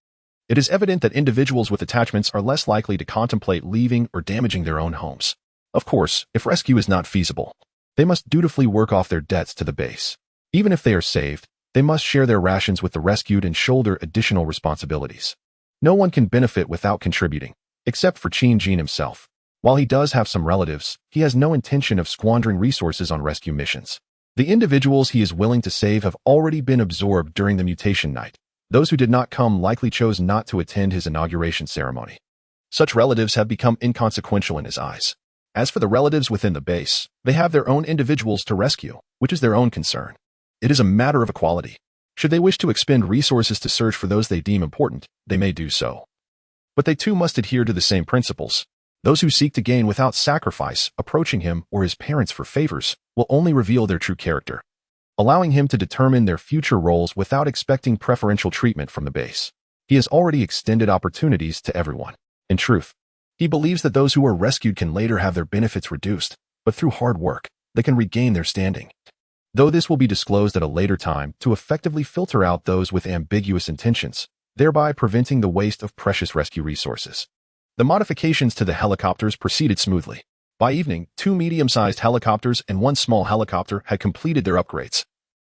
it is evident that individuals with attachments are less likely to contemplate leaving or damaging their own homes. Of course, if rescue is not feasible, they must dutifully work off their debts to the base. Even if they are saved, they must share their rations with the rescued and shoulder additional responsibilities. No one can benefit without contributing, except for Qin Jin himself. While he does have some relatives, he has no intention of squandering resources on rescue missions. The individuals he is willing to save have already been absorbed during the mutation night. Those who did not come likely chose not to attend his inauguration ceremony. Such relatives have become inconsequential in his eyes. As for the relatives within the base, they have their own individuals to rescue, which is their own concern. It is a matter of equality. Should they wish to expend resources to search for those they deem important, they may do so. But they too must adhere to the same principles. Those who seek to gain without sacrifice, approaching him or his parents for favors, will only reveal their true character, allowing him to determine their future roles without expecting preferential treatment from the base. He has already extended opportunities to everyone. In truth, he believes that those who are rescued can later have their benefits reduced, but through hard work, they can regain their standing. Though this will be disclosed at a later time to effectively filter out those with ambiguous intentions, thereby preventing the waste of precious rescue resources. The modifications to the helicopters proceeded smoothly. By evening, 2 medium-sized helicopters and 1 small helicopter had completed their upgrades,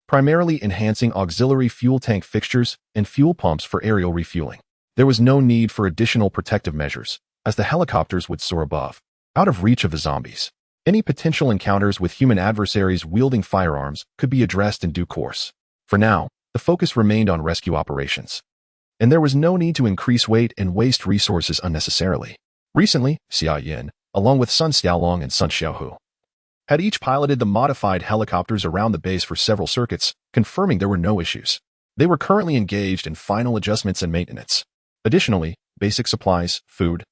primarily enhancing auxiliary fuel tank fixtures and fuel pumps for aerial refueling. There was no need for additional protective measures, as the helicopters would soar above, out of reach of the zombies. Any potential encounters with human adversaries wielding firearms could be addressed in due course. For now, the focus remained on rescue operations, and there was no need to increase weight and waste resources unnecessarily. Recently, Xia Yin, along with Sun Xiaolong and Sun Xiaohu, had each piloted the modified helicopters around the base for several circuits, confirming there were no issues. They were currently engaged in final adjustments and maintenance. Additionally, basic supplies, food,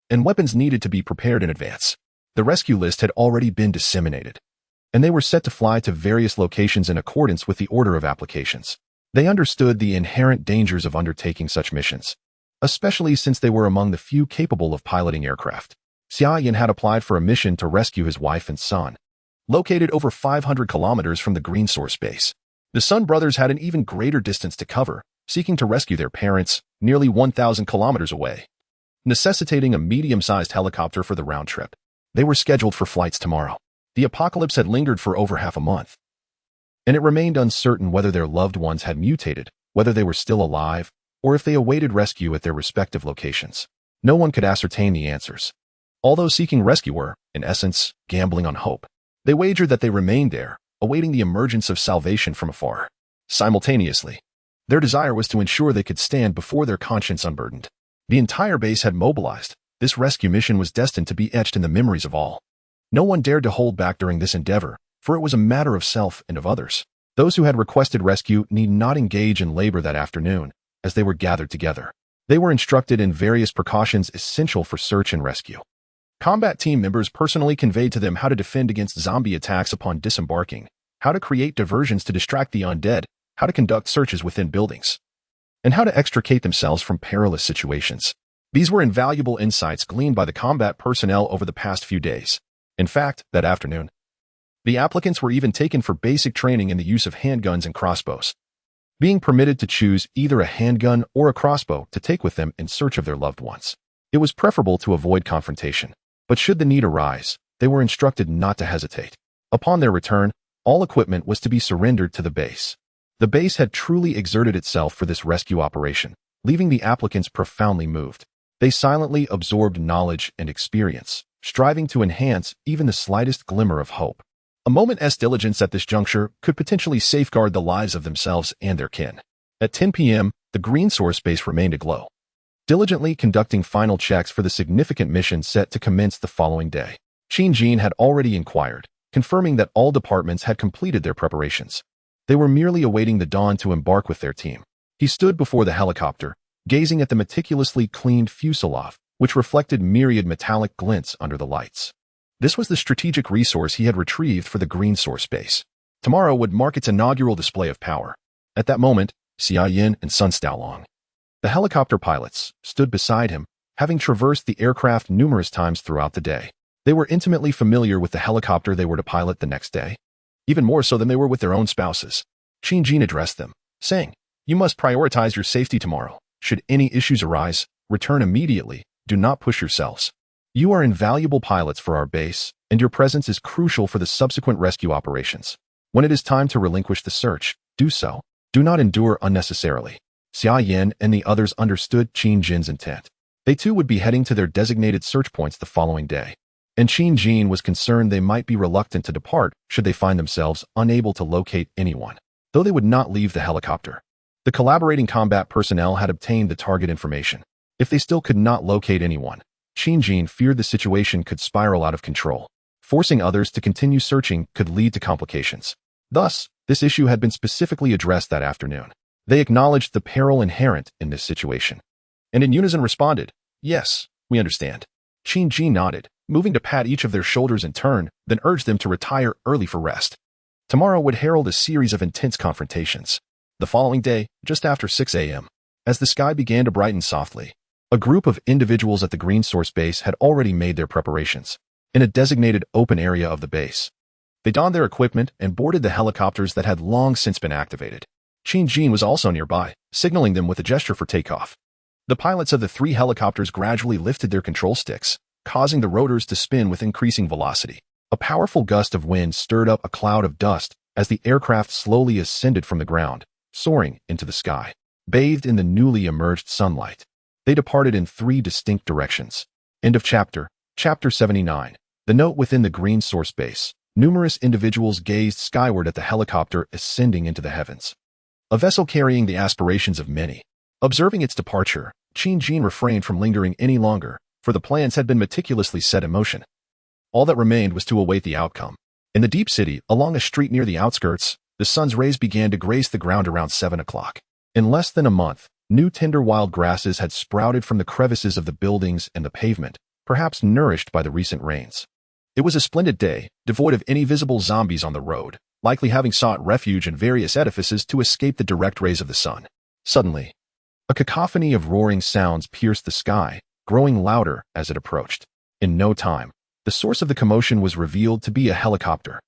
and weapons needed to be prepared in advance. The rescue list had already been disseminated, and they were set to fly to various locations in accordance with the order of applications. They understood the inherent dangers of undertaking such missions, especially since they were among the few capable of piloting aircraft. Xia Yin had applied for a mission to rescue his wife and son, located over 500 kilometers from the Green Source base. The Sun brothers had an even greater distance to cover, seeking to rescue their parents, nearly 1,000 kilometers away, necessitating a medium-sized helicopter for the round trip. They were scheduled for flights tomorrow. The apocalypse had lingered for over half a month, and it remained uncertain whether their loved ones had mutated, whether they were still alive, or if they awaited rescue at their respective locations. No one could ascertain the answers. Although seeking rescue were, in essence, gambling on hope, they wagered that they remained there, awaiting the emergence of salvation from afar. Simultaneously, their desire was to ensure they could stand before their conscience unburdened. The entire base had mobilized. This rescue mission was destined to be etched in the memories of all. No one dared to hold back during this endeavor, for it was a matter of self and of others. Those who had requested rescue need not engage in labor that afternoon, as they were gathered together. They were instructed in various precautions essential for search and rescue. Combat team members personally conveyed to them how to defend against zombie attacks upon disembarking, how to create diversions to distract the undead, how to conduct searches within buildings, and how to extricate themselves from perilous situations. These were invaluable insights gleaned by the combat personnel over the past few days. In fact, that afternoon, the applicants were even taken for basic training in the use of handguns and crossbows, being permitted to choose either a handgun or a crossbow to take with them in search of their loved ones. It was preferable to avoid confrontation, but should the need arise, they were instructed not to hesitate. Upon their return, all equipment was to be surrendered to the base. The base had truly exerted itself for this rescue operation, leaving the applicants profoundly moved. They silently absorbed knowledge and experience, striving to enhance even the slightest glimmer of hope. A moment's diligence at this juncture could potentially safeguard the lives of themselves and their kin. At 10 p.m., the Green Source base remained aglow, diligently conducting final checks for the significant mission set to commence the following day. Qin Jin had already inquired, confirming that all departments had completed their preparations. They were merely awaiting the dawn to embark with their team. He stood before the helicopter, gazing at the meticulously cleaned fuselage, which reflected myriad metallic glints under the lights. This was the strategic resource he had retrieved for the Green Source base. Tomorrow would mark its inaugural display of power. At that moment, Xia Yin and Sun Xiaolong, the helicopter pilots, stood beside him, having traversed the aircraft numerous times throughout the day. They were intimately familiar with the helicopter they were to pilot the next day, even more so than they were with their own spouses. Qin Jin addressed them, saying, "You must prioritize your safety tomorrow. Should any issues arise, return immediately. Do not push yourselves. You are invaluable pilots for our base, and your presence is crucial for the subsequent rescue operations. When it is time to relinquish the search, do so. Do not endure unnecessarily." Xia Yin and the others understood Qin Jin's intent. They too would be heading to their designated search points the following day, and Qin Jin was concerned they might be reluctant to depart should they find themselves unable to locate anyone, though they would not leave the helicopter. The collaborating combat personnel had obtained the target information. If they still could not locate anyone, Qin Jin feared the situation could spiral out of control. Forcing others to continue searching could lead to complications. Thus, this issue had been specifically addressed that afternoon. They acknowledged the peril inherent in this situation, and in unison responded, "Yes, we understand." Qin Ji nodded, moving to pat each of their shoulders in turn, then urged them to retire early for rest. Tomorrow would herald a series of intense confrontations. The following day, just after 6 a.m., as the sky began to brighten softly, a group of individuals at the Green Source base had already made their preparations. In a designated open area of the base, they donned their equipment and boarded the helicopters that had long since been activated. Qin Jin was also nearby, signaling them with a gesture for takeoff. The pilots of the 3 helicopters gradually lifted their control sticks, causing the rotors to spin with increasing velocity. A powerful gust of wind stirred up a cloud of dust as the aircraft slowly ascended from the ground, soaring into the sky. Bathed in the newly emerged sunlight, they departed in 3 distinct directions. End of chapter. Chapter 79. The note within the Green Source base. Numerous individuals gazed skyward at the helicopter ascending into the heavens. A vessel carrying the aspirations of many. Observing its departure, Qin Jin refrained from lingering any longer, for the plans had been meticulously set in motion. All that remained was to await the outcome. In the deep city, along a street near the outskirts, the sun's rays began to grace the ground around 7 o'clock. In less than a month, new tender wild grasses had sprouted from the crevices of the buildings and the pavement, perhaps nourished by the recent rains. It was a splendid day, devoid of any visible zombies on the road, likely having sought refuge in various edifices to escape the direct rays of the sun. Suddenly, a cacophony of roaring sounds pierced the sky, growing louder as it approached. In no time, the source of the commotion was revealed to be a helicopter.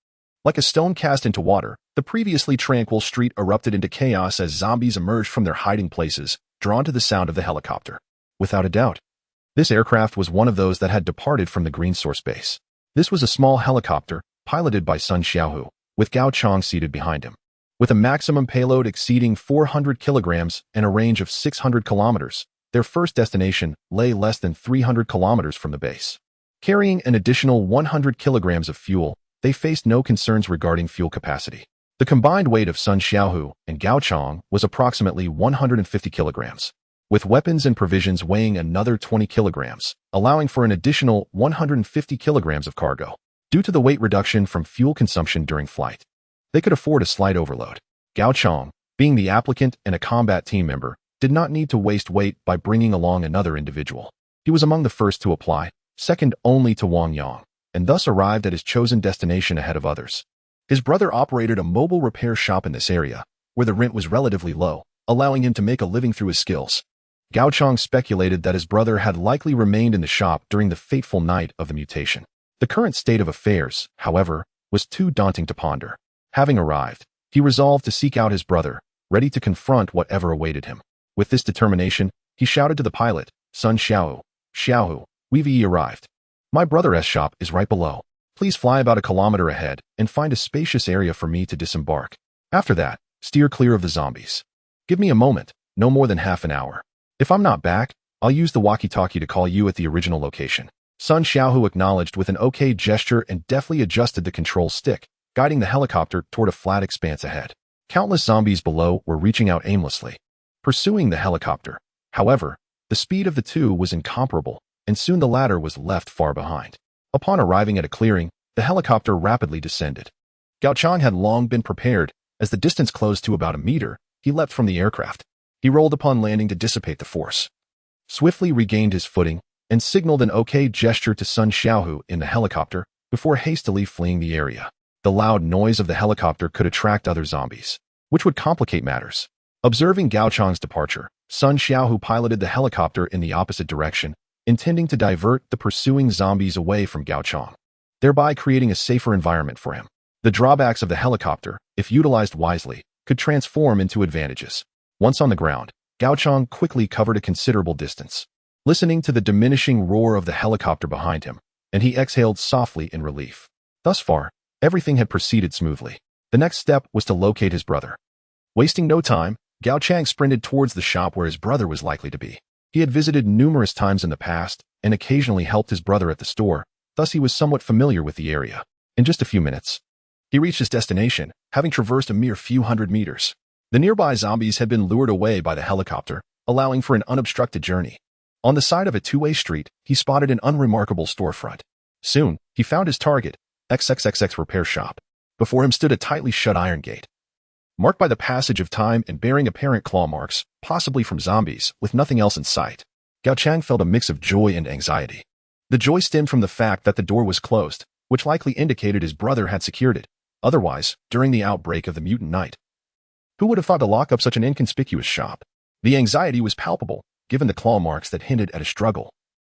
Like a stone cast into water, the previously tranquil street erupted into chaos as zombies emerged from their hiding places, drawn to the sound of the helicopter. Without a doubt, this aircraft was one of those that had departed from the Green Source base. This was a small helicopter, piloted by Sun Xiaohu, with Gao Chong seated behind him. With a maximum payload exceeding 400 kilograms and a range of 600 kilometers, their first destination lay less than 300 kilometers from the base. Carrying an additional 100 kilograms of fuel, they faced no concerns regarding fuel capacity. The combined weight of Sun Xiaohu and Gao Chong was approximately 150 kilograms, with weapons and provisions weighing another 20 kilograms, allowing for an additional 150 kilograms of cargo. Due to the weight reduction from fuel consumption during flight, they could afford a slight overload. Gao Chong, being the applicant and a combat team member, did not need to waste weight by bringing along another individual. He was among the first to apply, second only to Wang Yang, and thus arrived at his chosen destination ahead of others. His brother operated a mobile repair shop in this area, where the rent was relatively low, allowing him to make a living through his skills. Gao Chong speculated that his brother had likely remained in the shop during the fateful night of the mutation. The current state of affairs, however, was too daunting to ponder. Having arrived, he resolved to seek out his brother, ready to confront whatever awaited him. With this determination, he shouted to the pilot, "Sun Xiaohu, we've arrived. My brother's shop is right below. Please fly about a kilometer ahead and find a spacious area for me to disembark. After that, steer clear of the zombies. Give me a moment, no more than half an hour. If I'm not back, I'll use the walkie-talkie to call you at the original location." Sun Xiaohu acknowledged with an okay gesture and deftly adjusted the control stick, guiding the helicopter toward a flat expanse ahead. Countless zombies below were reaching out aimlessly, pursuing the helicopter. However, the speed of the two was incomparable, and soon the latter was left far behind. Upon arriving at a clearing, the helicopter rapidly descended. Gao Chong had long been prepared. As the distance closed to about a meter, he leapt from the aircraft. He rolled upon landing to dissipate the force, swiftly regained his footing, and signaled an okay gesture to Sun Xiaohu in the helicopter before hastily fleeing the area. The loud noise of the helicopter could attract other zombies, which would complicate matters. Observing Gao Chong's departure, Sun Xiaohu piloted the helicopter in the opposite direction, intending to divert the pursuing zombies away from Gao Chong, thereby creating a safer environment for him. The drawbacks of the helicopter, if utilized wisely, could transform into advantages. Once on the ground, Gao Chong quickly covered a considerable distance, listening to the diminishing roar of the helicopter behind him, and he exhaled softly in relief. Thus far, everything had proceeded smoothly. The next step was to locate his brother. Wasting no time, Gao Chang sprinted towards the shop where his brother was likely to be. He had visited numerous times in the past and occasionally helped his brother at the store, thus he was somewhat familiar with the area. In just a few minutes, he reached his destination, having traversed a mere few hundred meters. The nearby zombies had been lured away by the helicopter, allowing for an unobstructed journey. On the side of a two-way street, he spotted an unremarkable storefront. Soon, he found his target, XXXX Repair Shop. Before him stood a tightly shut iron gate, marked by the passage of time and bearing apparent claw marks, possibly from zombies, with nothing else in sight. Gao Chang felt a mix of joy and anxiety. The joy stemmed from the fact that the door was closed, which likely indicated his brother had secured it. Otherwise, during the outbreak of the mutant night, who would have thought to lock up such an inconspicuous shop? The anxiety was palpable, given the claw marks that hinted at a struggle,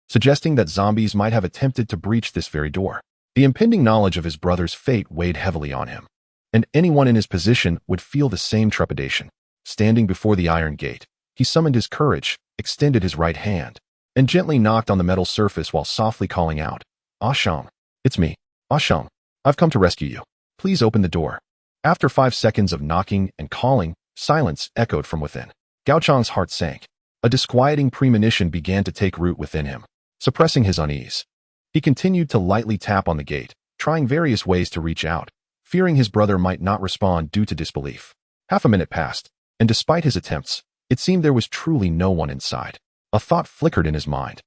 suggesting that zombies might have attempted to breach this very door. The impending knowledge of his brother's fate weighed heavily on him, and anyone in his position would feel the same trepidation. Standing before the iron gate, he summoned his courage, extended his right hand, and gently knocked on the metal surface while softly calling out, "Ah Shang, it's me, Ah Shang. I've come to rescue you. Please open the door." After 5 seconds of knocking and calling, silence echoed from within. Gao Chang's heart sank. A disquieting premonition began to take root within him, suppressing his unease. He continued to lightly tap on the gate, trying various ways to reach out, fearing his brother might not respond due to disbelief. Half a minute passed, and despite his attempts, it seemed there was truly no one inside. A thought flickered in his mind.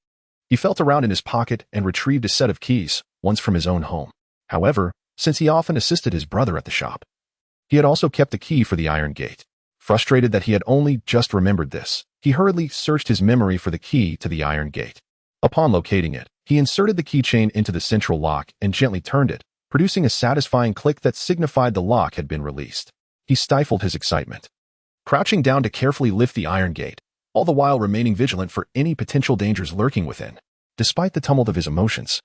He felt around in his pocket and retrieved a set of keys, once from his own home. However, since he often assisted his brother at the shop, he had also kept the key for the iron gate. Frustrated that he had only just remembered this, he hurriedly searched his memory for the key to the iron gate. Upon locating it, he inserted the keychain into the central lock and gently turned it, producing a satisfying click that signified the lock had been released. He stifled his excitement, crouching down to carefully lift the iron gate, all the while remaining vigilant for any potential dangers lurking within. Despite the tumult of his emotions,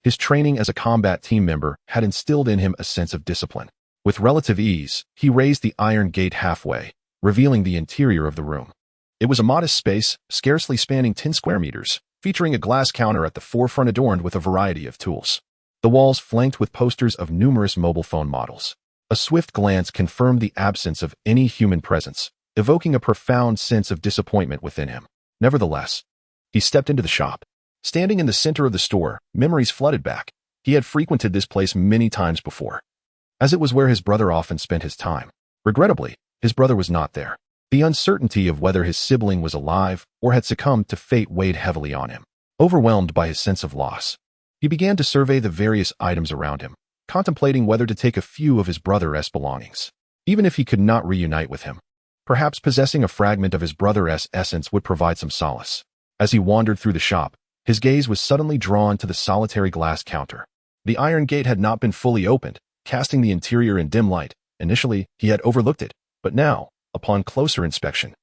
his training as a combat team member had instilled in him a sense of discipline. With relative ease, he raised the iron gate halfway, revealing the interior of the room. It was a modest space, scarcely spanning 10 square meters, featuring a glass counter at the forefront adorned with a variety of tools. The walls flanked with posters of numerous mobile phone models. A swift glance confirmed the absence of any human presence, evoking a profound sense of disappointment within him. Nevertheless, he stepped into the shop. Standing in the center of the store, memories flooded back. He had frequented this place many times before, as it was where his brother often spent his time. Regrettably, his brother was not there. The uncertainty of whether his sibling was alive or had succumbed to fate weighed heavily on him. Overwhelmed by his sense of loss, he began to survey the various items around him, contemplating whether to take a few of his brother's belongings. Even if he could not reunite with him, perhaps possessing a fragment of his brother's essence would provide some solace. As he wandered through the shop, his gaze was suddenly drawn to the solitary glass counter. The iron gate had not been fully opened, casting the interior in dim light. Initially, he had overlooked it, but now, upon closer inspection,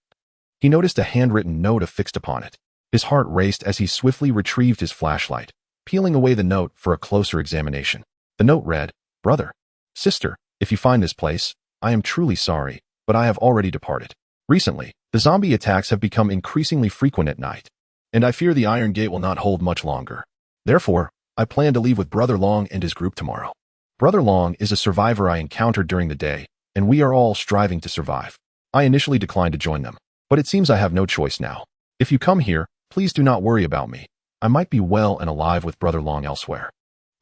he noticed a handwritten note affixed upon it. His heart raced as he swiftly retrieved his flashlight, peeling away the note for a closer examination. The note read, "Brother, sister, if you find this place, I am truly sorry, but I have already departed. Recently, the zombie attacks have become increasingly frequent at night, and I fear the iron gate will not hold much longer. Therefore, I plan to leave with Brother Long and his group tomorrow. Brother Long is a survivor I encountered during the day, and we are all striving to survive. I initially declined to join them, but it seems I have no choice now. If you come here, please do not worry about me. I might be well and alive with Brother Long elsewhere.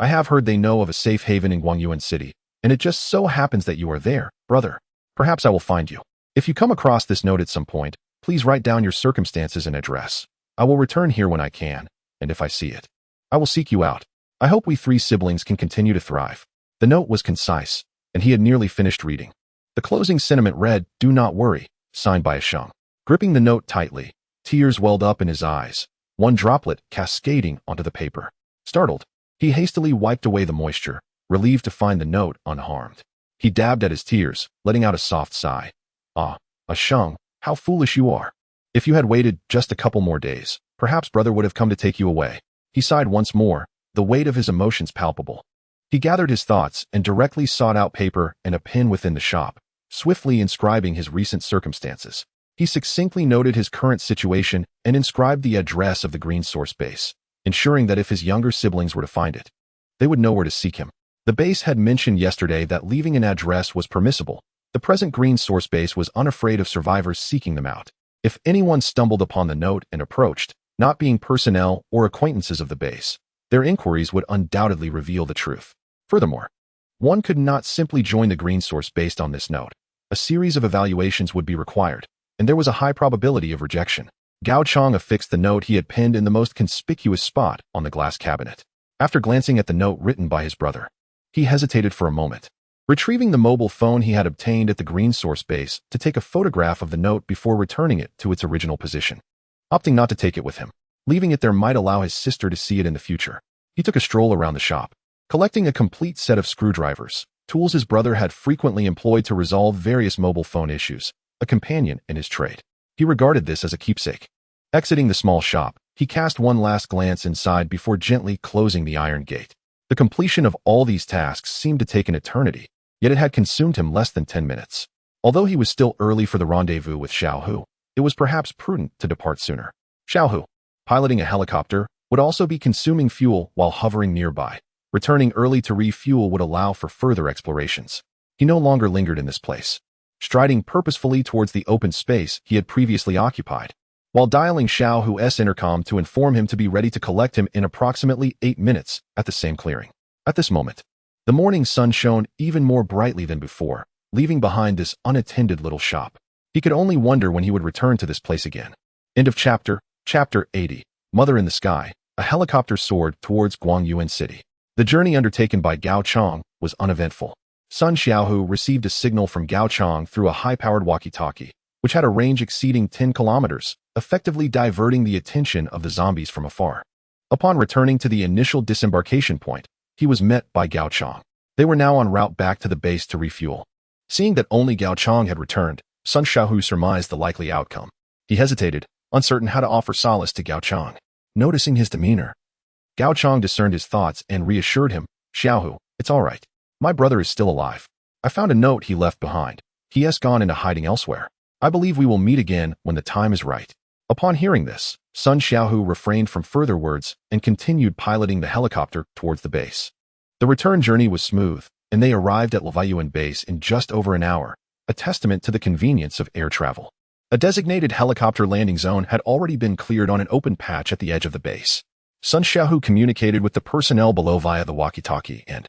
I have heard they know of a safe haven in Guangyuan City, and it just so happens that you are there, brother. Perhaps I will find you. If you come across this note at some point, please write down your circumstances and address. I will return here when I can, and if I see it, I will seek you out. I hope we 3 siblings can continue to thrive." The note was concise, and he had nearly finished reading. The closing sentiment read, "Do not worry," signed by a Shang. Gripping the note tightly, tears welled up in his eyes, one droplet cascading onto the paper. Startled, he hastily wiped away the moisture, relieved to find the note unharmed. He dabbed at his tears, letting out a soft sigh. "Ah, Shang, how foolish you are. If you had waited just a couple more days, perhaps brother would have come to take you away." He sighed once more, the weight of his emotions palpable. He gathered his thoughts and directly sought out paper and a pen within the shop, swiftly inscribing his recent circumstances. He succinctly noted his current situation and inscribed the address of the Green Source base, ensuring that if his younger siblings were to find it, they would know where to seek him. The base had mentioned yesterday that leaving an address was permissible. The present Green Source base was unafraid of survivors seeking them out. If anyone stumbled upon the note and approached, not being personnel or acquaintances of the base, their inquiries would undoubtedly reveal the truth. Furthermore, one could not simply join the Green Source based on this note. A series of evaluations would be required, and there was a high probability of rejection. Gao Chang affixed the note he had pinned in the most conspicuous spot on the glass cabinet. After glancing at the note written by his brother, he hesitated for a moment, retrieving the mobile phone he had obtained at the Green Source base to take a photograph of the note before returning it to its original position. Opting not to take it with him, leaving it there might allow his sister to see it in the future. He took a stroll around the shop, collecting a complete set of screwdrivers, tools his brother had frequently employed to resolve various mobile phone issues, a companion in his trade. He regarded this as a keepsake. Exiting the small shop, he cast one last glance inside before gently closing the iron gate. The completion of all these tasks seemed to take an eternity, yet it had consumed him less than 10 minutes. Although he was still early for the rendezvous with Xiaohu, it was perhaps prudent to depart sooner. Xiaohu, piloting a helicopter, would also be consuming fuel while hovering nearby. Returning early to refuel would allow for further explorations. He no longer lingered in this place, striding purposefully towards the open space he had previously occupied, while dialing Xiaohu's intercom to inform him to be ready to collect him in approximately 8 minutes at the same clearing. At this moment, the morning sun shone even more brightly than before, leaving behind this unattended little shop. He could only wonder when he would return to this place again. End of chapter. Chapter 80. Mother in the Sky. A helicopter soared towards Guangyuan City. The journey undertaken by Gao Chong was uneventful. Sun Xiaohu received a signal from Gao Chong through a high-powered walkie-talkie, which had a range exceeding 10 kilometers, effectively diverting the attention of the zombies from afar. Upon returning to the initial disembarkation point, he was met by Gao Chong. They were now en route back to the base to refuel. Seeing that only Gao Chong had returned, Sun Xiaohu surmised the likely outcome. He hesitated, uncertain how to offer solace to Gao Chong. Noticing his demeanor, Gao Chong discerned his thoughts and reassured him, "Xiaohu, it's all right. My brother is still alive. I found a note he left behind. He has gone into hiding elsewhere. I believe we will meet again when the time is right." Upon hearing this, Sun Xiaohu refrained from further words and continued piloting the helicopter towards the base. The return journey was smooth, and they arrived at Lavayuan base in just over an hour, a testament to the convenience of air travel. A designated helicopter landing zone had already been cleared on an open patch at the edge of the base. Sun Xiaohu communicated with the personnel below via the walkie-talkie and,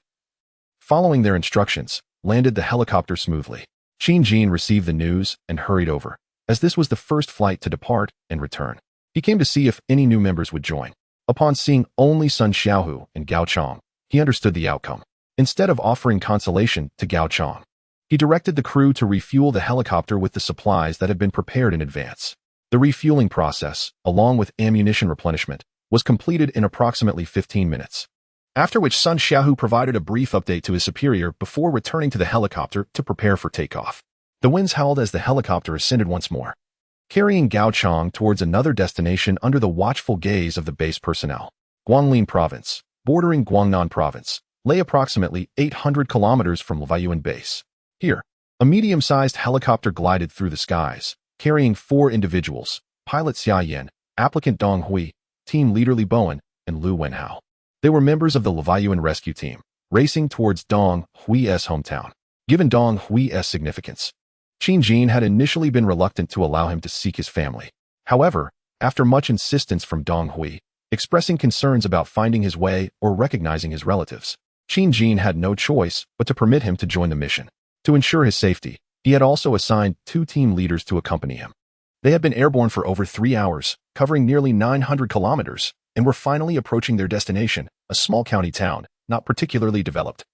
following their instructions, landed the helicopter smoothly. Qin Jin received the news and hurried over, as this was the first flight to depart and return. He came to see if any new members would join. Upon seeing only Sun Xiaohu and Gao Chong, he understood the outcome. Instead of offering consolation to Gao Chong, he directed the crew to refuel the helicopter with the supplies that had been prepared in advance. The refueling process, along with ammunition replenishment, was completed in approximately 15 minutes. After which Sun Xiaohu provided a brief update to his superior before returning to the helicopter to prepare for takeoff. The winds howled as the helicopter ascended once more, carrying Gao Chong towards another destination under the watchful gaze of the base personnel. Guanglin Province, bordering Guangnan Province, lay approximately 800 kilometers from Lavayuan base. Here, a medium-sized helicopter glided through the skies, carrying 4 individuals: pilot Xia Yan, applicant Dong Hui, team leader Li Bowen, and Lu Wenhao. They were members of the Lavayuan rescue team, racing towards Dong Hui's hometown. Given Dong Hui's significance, Qin Jin had initially been reluctant to allow him to seek his family. However, after much insistence from Dong Hui, expressing concerns about finding his way or recognizing his relatives, Qin Jin had no choice but to permit him to join the mission. To ensure his safety, he had also assigned 2 team leaders to accompany him. They had been airborne for over 3 hours, covering nearly 900 kilometers, and were finally approaching their destination, a small county town, not particularly developed,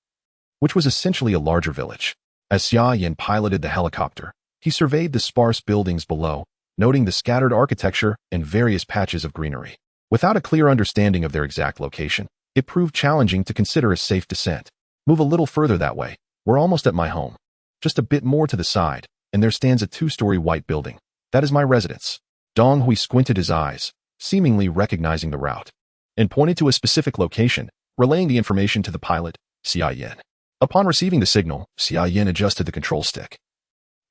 which was essentially a larger village. As Xia Yan piloted the helicopter, he surveyed the sparse buildings below, noting the scattered architecture and various patches of greenery. Without a clear understanding of their exact location, it proved challenging to consider a safe descent. "Move a little further that way. We're almost at my home. Just a bit more to the side, and there stands a 2-story white building. That is my residence." Dong Hui squinted his eyes, seemingly recognizing the route, and pointed to a specific location, relaying the information to the pilot, Xia Yan. Upon receiving the signal, Xia Yan adjusted the control stick,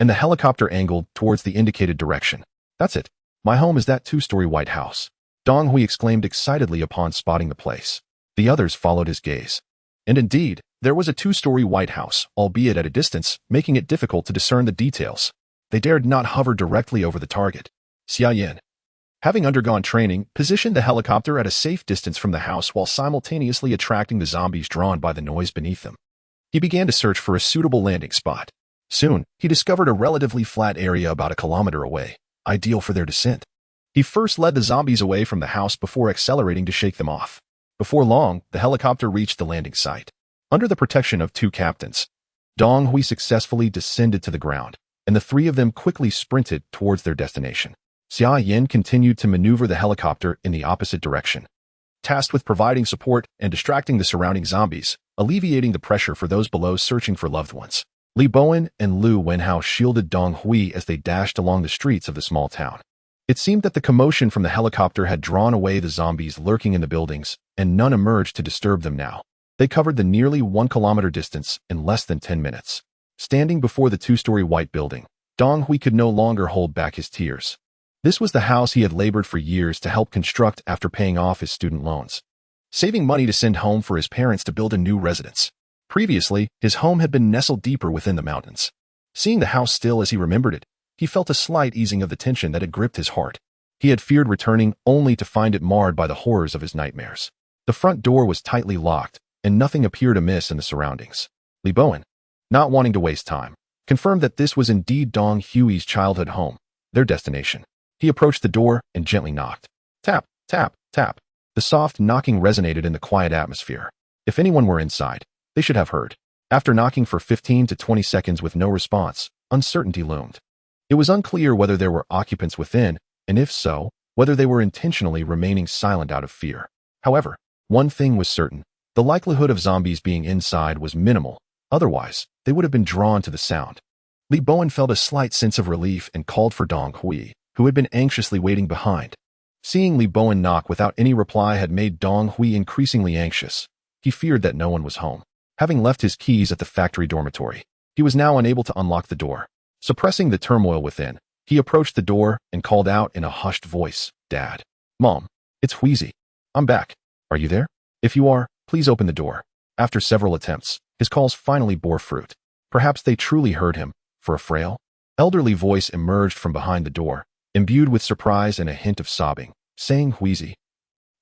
and the helicopter angled towards the indicated direction. "That's it. My home is that 2-story white house," Dong Hui exclaimed excitedly upon spotting the place. The others followed his gaze. And indeed, there was a 2-story white house, albeit at a distance, making it difficult to discern the details. They dared not hover directly over the target. Xia Yan, having undergone training, positioned the helicopter at a safe distance from the house while simultaneously attracting the zombies drawn by the noise beneath them. He began to search for a suitable landing spot. Soon, he discovered a relatively flat area about a kilometer away, ideal for their descent. He first led the zombies away from the house before accelerating to shake them off. Before long, the helicopter reached the landing site. Under the protection of 2 captains, Dong Hui successfully descended to the ground, and the 3 of them quickly sprinted towards their destination. Xia Yin continued to maneuver the helicopter in the opposite direction, tasked with providing support and distracting the surrounding zombies, alleviating the pressure for those below searching for loved ones. Li Bowen and Lu Wenhao shielded Dong Hui as they dashed along the streets of the small town. It seemed that the commotion from the helicopter had drawn away the zombies lurking in the buildings, and none emerged to disturb them now. They covered the nearly 1 kilometer distance in less than 10 minutes. Standing before the 2-story white building, Dong Hui could no longer hold back his tears. This was the house he had labored for years to help construct after paying off his student loans, saving money to send home for his parents to build a new residence. Previously, his home had been nestled deeper within the mountains. Seeing the house still as he remembered it, he felt a slight easing of the tension that had gripped his heart. He had feared returning only to find it marred by the horrors of his nightmares. The front door was tightly locked, and nothing appeared amiss in the surroundings. Li Bowen, not wanting to waste time, confirmed that this was indeed Dong Hui's childhood home, their destination. He approached the door and gently knocked. Tap, tap, tap. The soft knocking resonated in the quiet atmosphere. If anyone were inside, they should have heard. After knocking for 15 to 20 seconds with no response, uncertainty loomed. It was unclear whether there were occupants within, and if so, whether they were intentionally remaining silent out of fear. However, one thing was certain. The likelihood of zombies being inside was minimal. Otherwise, they would have been drawn to the sound. Li Bowen felt a slight sense of relief and called for Dong Hui, who had been anxiously waiting behind. Seeing Li Bowen knock without any reply had made Dong Hui increasingly anxious. He feared that no one was home. Having left his keys at the factory dormitory, he was now unable to unlock the door. Suppressing the turmoil within, he approached the door and called out in a hushed voice, Dad. Mom, it's Wheezy. I'm back. Are you there? If you are, please open the door. After several attempts, his calls finally bore fruit. Perhaps they truly heard him, for a frail, elderly voice emerged from behind the door, imbued with surprise and a hint of sobbing, saying, Wheezy,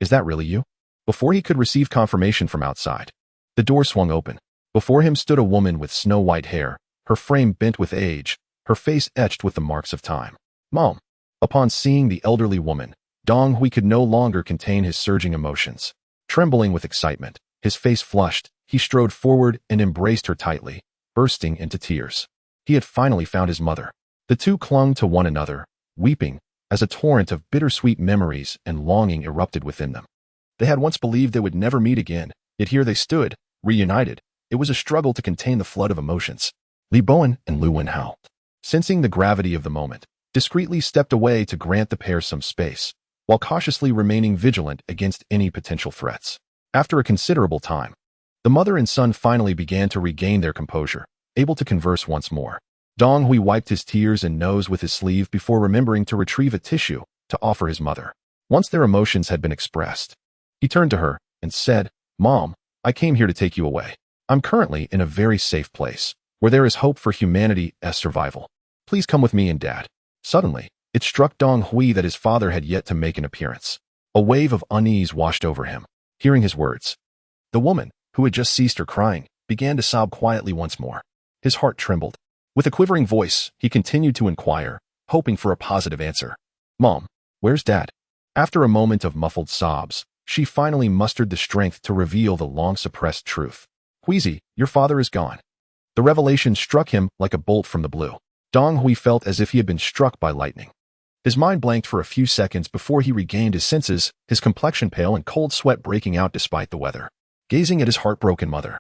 is that really you? Before he could receive confirmation from outside, the door swung open. Before him stood a woman with snow-white hair, her frame bent with age, her face etched with the marks of time. Mom. Upon seeing the elderly woman, Dong Hui could no longer contain his surging emotions. Trembling with excitement, his face flushed, he strode forward and embraced her tightly, bursting into tears. He had finally found his mother. The two clung to one another, weeping, as a torrent of bittersweet memories and longing erupted within them. They had once believed they would never meet again, yet here they stood, reunited. It was a struggle to contain the flood of emotions. Li Bowen and Lu Wenhao, sensing the gravity of the moment, discreetly stepped away to grant the pair some space, while cautiously remaining vigilant against any potential threats. After a considerable time, the mother and son finally began to regain their composure, able to converse once more. Dong Hui wiped his tears and nose with his sleeve before remembering to retrieve a tissue to offer his mother. Once their emotions had been expressed, he turned to her and said, Mom, I came here to take you away. I'm currently in a very safe place, where there is hope for humanity's survival. Please come with me and Dad. Suddenly, it struck Dong Hui that his father had yet to make an appearance. A wave of unease washed over him, hearing his words. The woman, who had just ceased her crying, began to sob quietly once more. His heart trembled. With a quivering voice, he continued to inquire, hoping for a positive answer. Mom, where's Dad? After a moment of muffled sobs, she finally mustered the strength to reveal the long-suppressed truth. Wheezy, your father is gone. The revelation struck him like a bolt from the blue. Dong Hui felt as if he had been struck by lightning. His mind blanked for a few seconds before he regained his senses, his complexion pale and cold sweat breaking out despite the weather. Gazing at his heartbroken mother,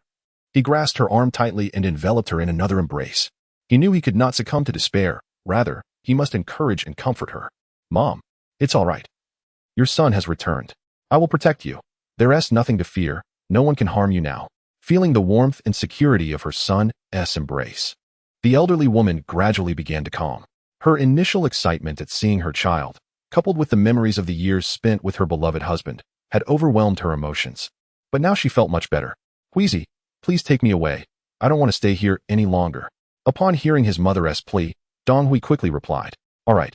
he grasped her arm tightly and enveloped her in another embrace. He knew he could not succumb to despair. Rather, he must encourage and comfort her. Mom, it's all right. Your son has returned. I will protect you. There's nothing to fear. No one can harm you now. Feeling the warmth and security of her son's embrace, the elderly woman gradually began to calm. Her initial excitement at seeing her child, coupled with the memories of the years spent with her beloved husband, had overwhelmed her emotions. But now she felt much better. Wheezy, please take me away. I don't want to stay here any longer. Upon hearing his mother's plea, Dong Hui quickly replied, all right,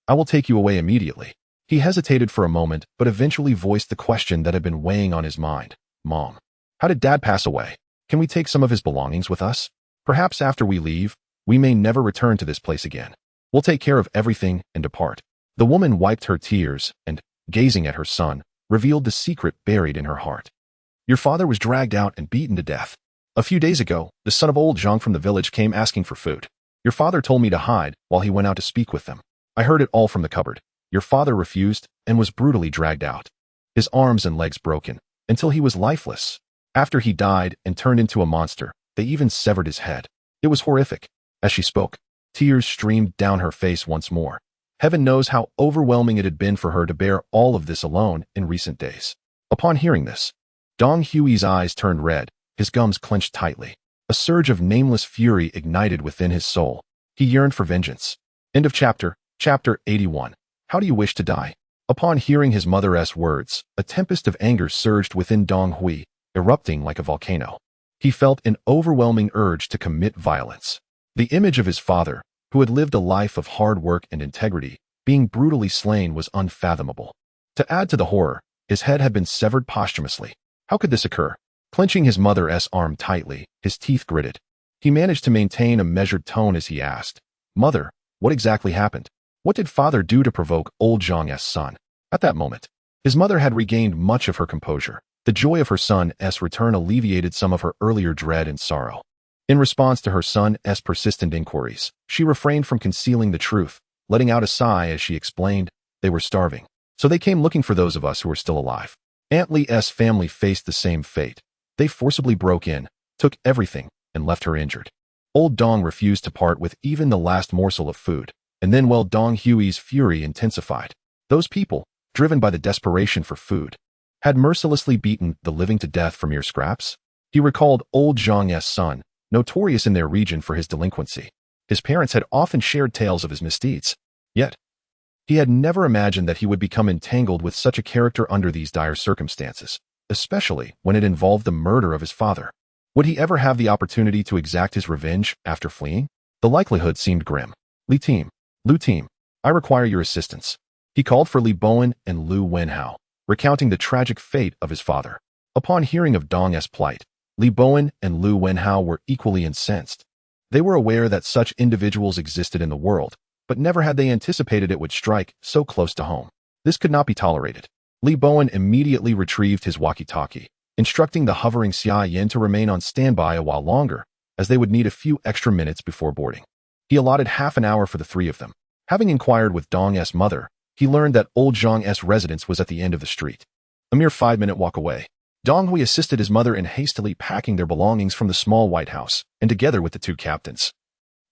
I will take you away immediately. He hesitated for a moment, but eventually voiced the question that had been weighing on his mind. Mom, how did Dad pass away? Can we take some of his belongings with us? Perhaps after we leave, we may never return to this place again. We'll take care of everything and depart. The woman wiped her tears and, gazing at her son, revealed the secret buried in her heart. Your father was dragged out and beaten to death. A few days ago, the son of old Zhang from the village came asking for food. Your father told me to hide while he went out to speak with them. I heard it all from the cupboard. Your father refused and was brutally dragged out. His arms and legs broken, until he was lifeless. After he died and turned into a monster, they even severed his head. It was horrific. As she spoke, tears streamed down her face once more. Heaven knows how overwhelming it had been for her to bear all of this alone in recent days. Upon hearing this, Dong Hui's eyes turned red, his gums clenched tightly. A surge of nameless fury ignited within his soul. He yearned for vengeance. End of chapter. Chapter 81. How do you wish to die? Upon hearing his mother's words, a tempest of anger surged within Dong Hui, erupting like a volcano. He felt an overwhelming urge to commit violence. The image of his father, who had lived a life of hard work and integrity, being brutally slain was unfathomable. To add to the horror, his head had been severed posthumously. How could this occur? Clenching his mother's arm tightly, his teeth gritted. He managed to maintain a measured tone as he asked, "Mother, what exactly happened? What did father do to provoke old Zhang's son?" At that moment, his mother had regained much of her composure. The joy of her son's return alleviated some of her earlier dread and sorrow. In response to her son's persistent inquiries, she refrained from concealing the truth, letting out a sigh as she explained, "They were starving, so they came looking for those of us who were still alive." Aunt Lee's family faced the same fate. They forcibly broke in, took everything, and left her injured. Old Dong refused to part with even the last morsel of food, and then while Dong Hui's fury intensified, those people, driven by the desperation for food, had mercilessly beaten the living to death for mere scraps. He recalled old Zhang's son, notorious in their region for his delinquency. His parents had often shared tales of his misdeeds. Yet, he had never imagined that he would become entangled with such a character under these dire circumstances, especially when it involved the murder of his father. Would he ever have the opportunity to exact his revenge after fleeing? The likelihood seemed grim. Lu Team, I require your assistance. He called for Li Bowen and Lu Wenhao, recounting the tragic fate of his father. Upon hearing of Dong's plight, Li Bowen and Lu Wenhao were equally incensed. They were aware that such individuals existed in the world, but never had they anticipated it would strike so close to home. This could not be tolerated. Li Bowen immediately retrieved his walkie-talkie, instructing the hovering Xia Yin to remain on standby a while longer, as they would need a few extra minutes before boarding. He allotted half an hour for the three of them. Having inquired with Dong's mother, he learned that old Zhang's residence was at the end of the street, a mere 5-minute walk away. Dong Hui assisted his mother in hastily packing their belongings from the small white house, and together with the two captains,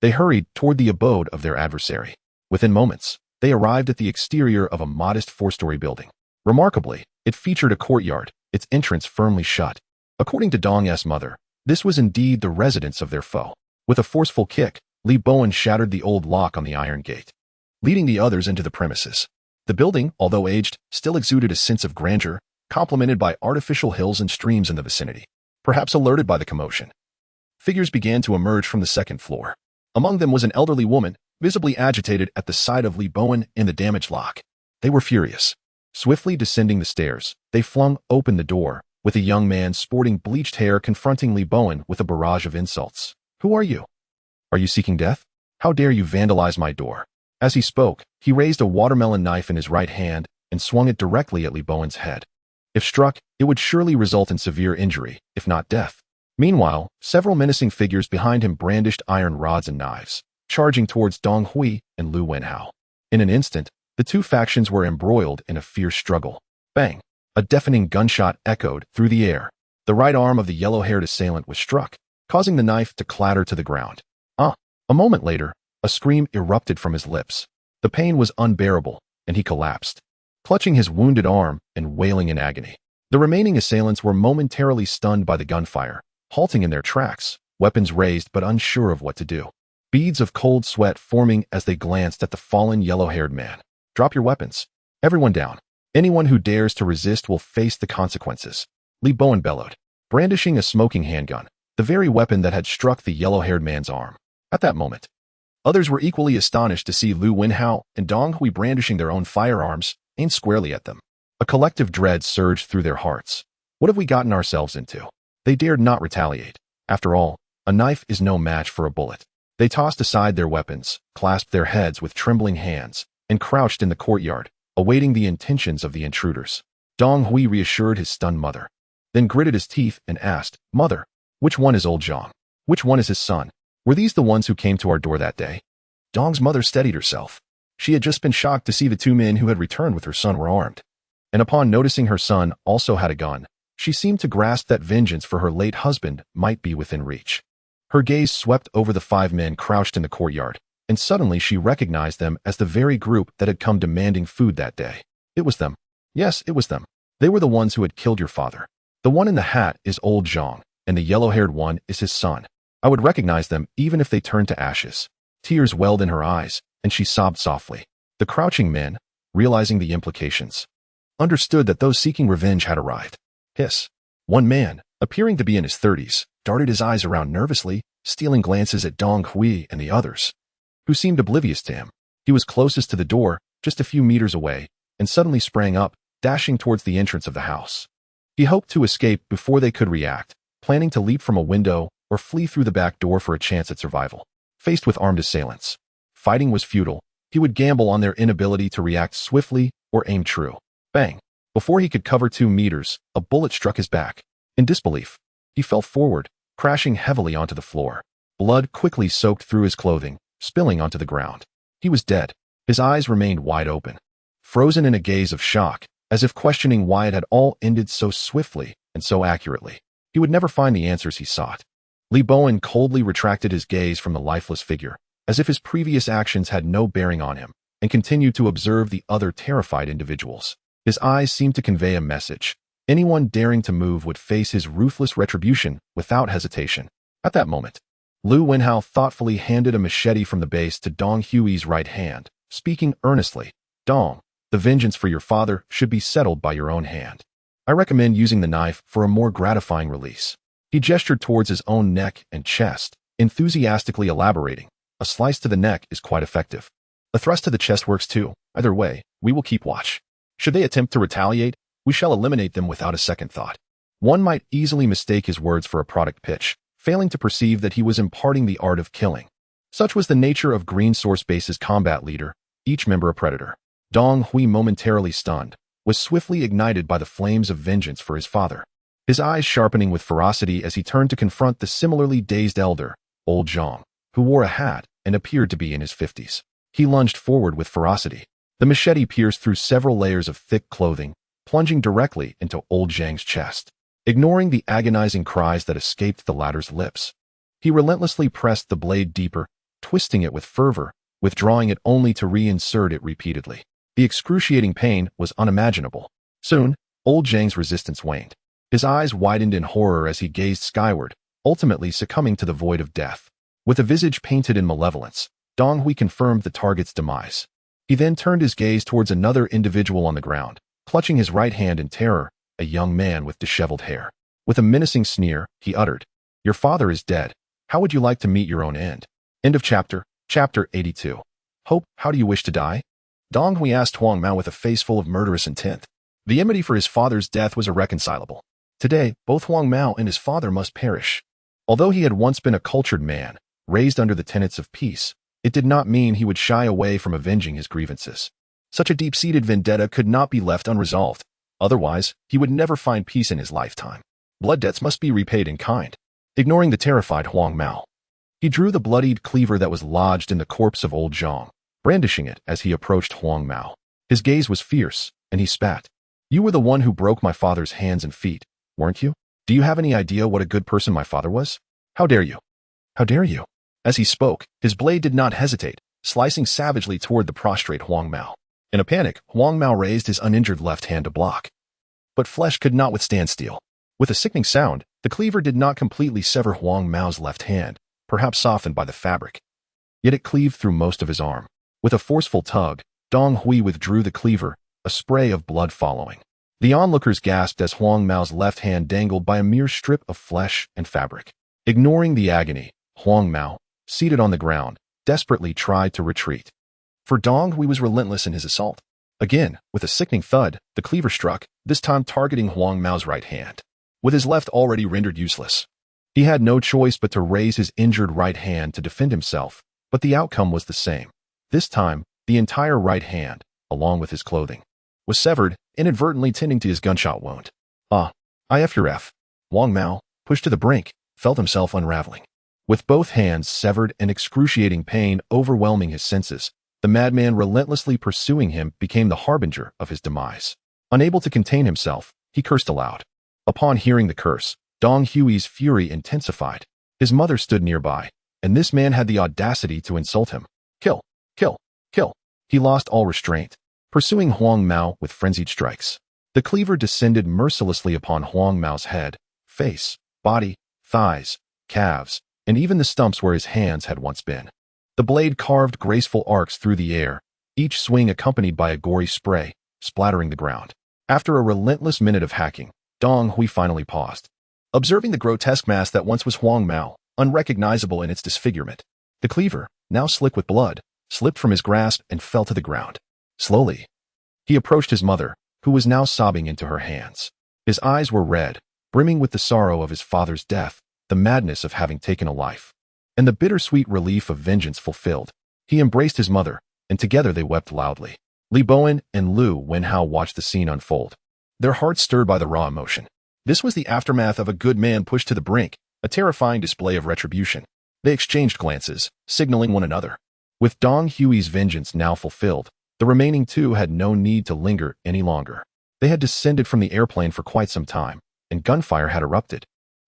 they hurried toward the abode of their adversary. Within moments, they arrived at the exterior of a modest 4-story building. Remarkably, it featured a courtyard, its entrance firmly shut. According to Dong's mother, this was indeed the residence of their foe. With a forceful kick, Li Bowen shattered the old lock on the iron gate, leading the others into the premises. The building, although aged, still exuded a sense of grandeur, complemented by artificial hills and streams in the vicinity. Perhaps alerted by the commotion, figures began to emerge from the second floor. Among them was an elderly woman, visibly agitated at the sight of Li Bowen in the damaged lock. They were furious. Swiftly descending the stairs, they flung open the door, with a young man sporting bleached hair confronting Li Bowen with a barrage of insults. "Who are you? Are you seeking death? How dare you vandalize my door?" As he spoke, he raised a watermelon knife in his right hand and swung it directly at Li Bowen's head. If struck, it would surely result in severe injury, if not death. Meanwhile, several menacing figures behind him brandished iron rods and knives, charging towards Dong Hui and Lu Wenhao. In an instant, the two factions were embroiled in a fierce struggle. Bang! A deafening gunshot echoed through the air. The right arm of the yellow-haired assailant was struck, causing the knife to clatter to the ground. A moment later, a scream erupted from his lips. The pain was unbearable, and he collapsed, clutching his wounded arm and wailing in agony. The remaining assailants were momentarily stunned by the gunfire, halting in their tracks, weapons raised but unsure of what to do. Beads of cold sweat forming as they glanced at the fallen yellow-haired man. "Drop your weapons. Everyone down. Anyone who dares to resist will face the consequences," Li Bowen bellowed, brandishing a smoking handgun, the very weapon that had struck the yellow-haired man's arm. At that moment, others were equally astonished to see Lu Wenhao and Dong Hui brandishing their own firearms, aimed squarely at them. A collective dread surged through their hearts. What have we gotten ourselves into? They dared not retaliate. After all, a knife is no match for a bullet. They tossed aside their weapons, clasped their heads with trembling hands, and crouched in the courtyard, awaiting the intentions of the intruders. Dong Hui reassured his stunned mother, then gritted his teeth and asked, "Mother, which one is old Zhang? Which one is his son? Were these the ones who came to our door that day?" Dong's mother steadied herself. She had just been shocked to see the two men who had returned with her son were armed. And upon noticing her son also had a gun, she seemed to grasp that vengeance for her late husband might be within reach. Her gaze swept over the 5 men crouched in the courtyard, and suddenly she recognized them as the very group that had come demanding food that day. It was them. Yes, it was them. They were the ones who had killed your father. The one in the hat is old Zhang, and the yellow-haired one is his son. I would recognize them even if they turned to ashes. Tears welled in her eyes, and she sobbed softly. The crouching men, realizing the implications, understood that those seeking revenge had arrived. Hiss. One man, appearing to be in his 30s, darted his eyes around nervously, stealing glances at Dong Hui and the others, who seemed oblivious to him. He was closest to the door, just a few meters away, and suddenly sprang up, dashing towards the entrance of the house. He hoped to escape before they could react, planning to leap from a window or flee through the back door for a chance at survival. Faced with armed assailants, fighting was futile. He would gamble on their inability to react swiftly or aim true. Bang! Before he could cover 2 meters, a bullet struck his back. In disbelief, he fell forward, crashing heavily onto the floor. Blood quickly soaked through his clothing, spilling onto the ground. He was dead. His eyes remained wide open, frozen in a gaze of shock, as if questioning why it had all ended so swiftly and so accurately. He would never find the answers he sought. Li Bowen coldly retracted his gaze from the lifeless figure, as if his previous actions had no bearing on him, and continued to observe the other terrified individuals. His eyes seemed to convey a message. Anyone daring to move would face his ruthless retribution without hesitation. At that moment, Lu Wenhao thoughtfully handed a machete from the base to Dong Hui's right hand, speaking earnestly. Dong, the vengeance for your father should be settled by your own hand. I recommend using the knife for a more gratifying release. He gestured towards his own neck and chest, enthusiastically elaborating. A slice to the neck is quite effective. A thrust to the chest works too. Either way, we will keep watch. Should they attempt to retaliate, we shall eliminate them without a second thought. One might easily mistake his words for a product pitch, failing to perceive that he was imparting the art of killing. Such was the nature of Green Source Base's combat leader, each member a predator. Dong Hui, momentarily stunned, was swiftly ignited by the flames of vengeance for his father, his eyes sharpening with ferocity as he turned to confront the similarly dazed elder, old Zhang, who wore a hat and appeared to be in his 50s. He lunged forward with ferocity. The machete pierced through several layers of thick clothing, plunging directly into old Zhang's chest. Ignoring the agonizing cries that escaped the latter's lips, he relentlessly pressed the blade deeper, twisting it with fervor, withdrawing it only to reinsert it repeatedly. The excruciating pain was unimaginable. Soon, old Zhang's resistance waned. His eyes widened in horror as he gazed skyward, ultimately succumbing to the void of death. With a visage painted in malevolence, Dong Hui confirmed the target's demise. He then turned his gaze towards another individual on the ground, clutching his right hand in terror, a young man with disheveled hair. With a menacing sneer, he uttered, "Your father is dead. How would you like to meet your own end?" End of chapter. Chapter 82. Hope, how do you wish to die? Dong Hui asked Huang Mao with a face full of murderous intent. The enmity for his father's death was irreconcilable. Today, both Huang Mao and his father must perish. Although he had once been a cultured man, raised under the tenets of peace, it did not mean he would shy away from avenging his grievances. Such a deep-seated vendetta could not be left unresolved. Otherwise, he would never find peace in his lifetime. Blood debts must be repaid in kind. Ignoring the terrified Huang Mao, he drew the bloodied cleaver that was lodged in the corpse of old Zhang, brandishing it as he approached Huang Mao. His gaze was fierce, and he spat. "You were the one who broke my father's hands and feet, weren't you? Do you have any idea what a good person my father was? How dare you? How dare you?" As he spoke, his blade did not hesitate, slicing savagely toward the prostrate Huang Mao. In a panic, Huang Mao raised his uninjured left hand to block. But flesh could not withstand steel. With a sickening sound, the cleaver did not completely sever Huang Mao's left hand, perhaps softened by the fabric. Yet it cleaved through most of his arm. With a forceful tug, Dong Hui withdrew the cleaver, a spray of blood following. The onlookers gasped as Huang Mao's left hand dangled by a mere strip of flesh and fabric. Ignoring the agony, Huang Mao, seated on the ground, desperately tried to retreat. For Dong Hui was relentless in his assault. Again, with a sickening thud, the cleaver struck, this time targeting Huang Mao's right hand. With his left already rendered useless, he had no choice but to raise his injured right hand to defend himself, but the outcome was the same. This time, the entire right hand, along with his clothing, was severed, inadvertently tending to his gunshot wound. IF. Huang Mao, pushed to the brink, felt himself unraveling. With both hands severed and excruciating pain overwhelming his senses, The madman relentlessly pursuing him became the harbinger of his demise. Unable to contain himself, he cursed aloud. Upon hearing the curse, Dong Hui's fury intensified. His mother stood nearby, and this man had the audacity to insult him. Kill, kill, kill. He lost all restraint, pursuing Huang Mao with frenzied strikes. The cleaver descended mercilessly upon Huang Mao's head, face, body, thighs, calves, and even the stumps where his hands had once been. The blade carved graceful arcs through the air, each swing accompanied by a gory spray, splattering the ground. After a relentless minute of hacking, Dong Hui finally paused. Observing the grotesque mass that once was Huang Mao, unrecognizable in its disfigurement, the cleaver, now slick with blood, slipped from his grasp and fell to the ground. Slowly, he approached his mother, who was now sobbing into her hands. His eyes were red, brimming with the sorrow of his father's death, the madness of having taken a life, and the bittersweet relief of vengeance fulfilled. He embraced his mother, and together they wept loudly. Li Bowen and Lu Wenhao watched the scene unfold, their hearts stirred by the raw emotion. This was the aftermath of a good man pushed to the brink, a terrifying display of retribution. They exchanged glances, signaling one another. With Dong Hui's vengeance now fulfilled, the remaining two had no need to linger any longer. They had descended from the airplane for quite some time, and gunfire had erupted,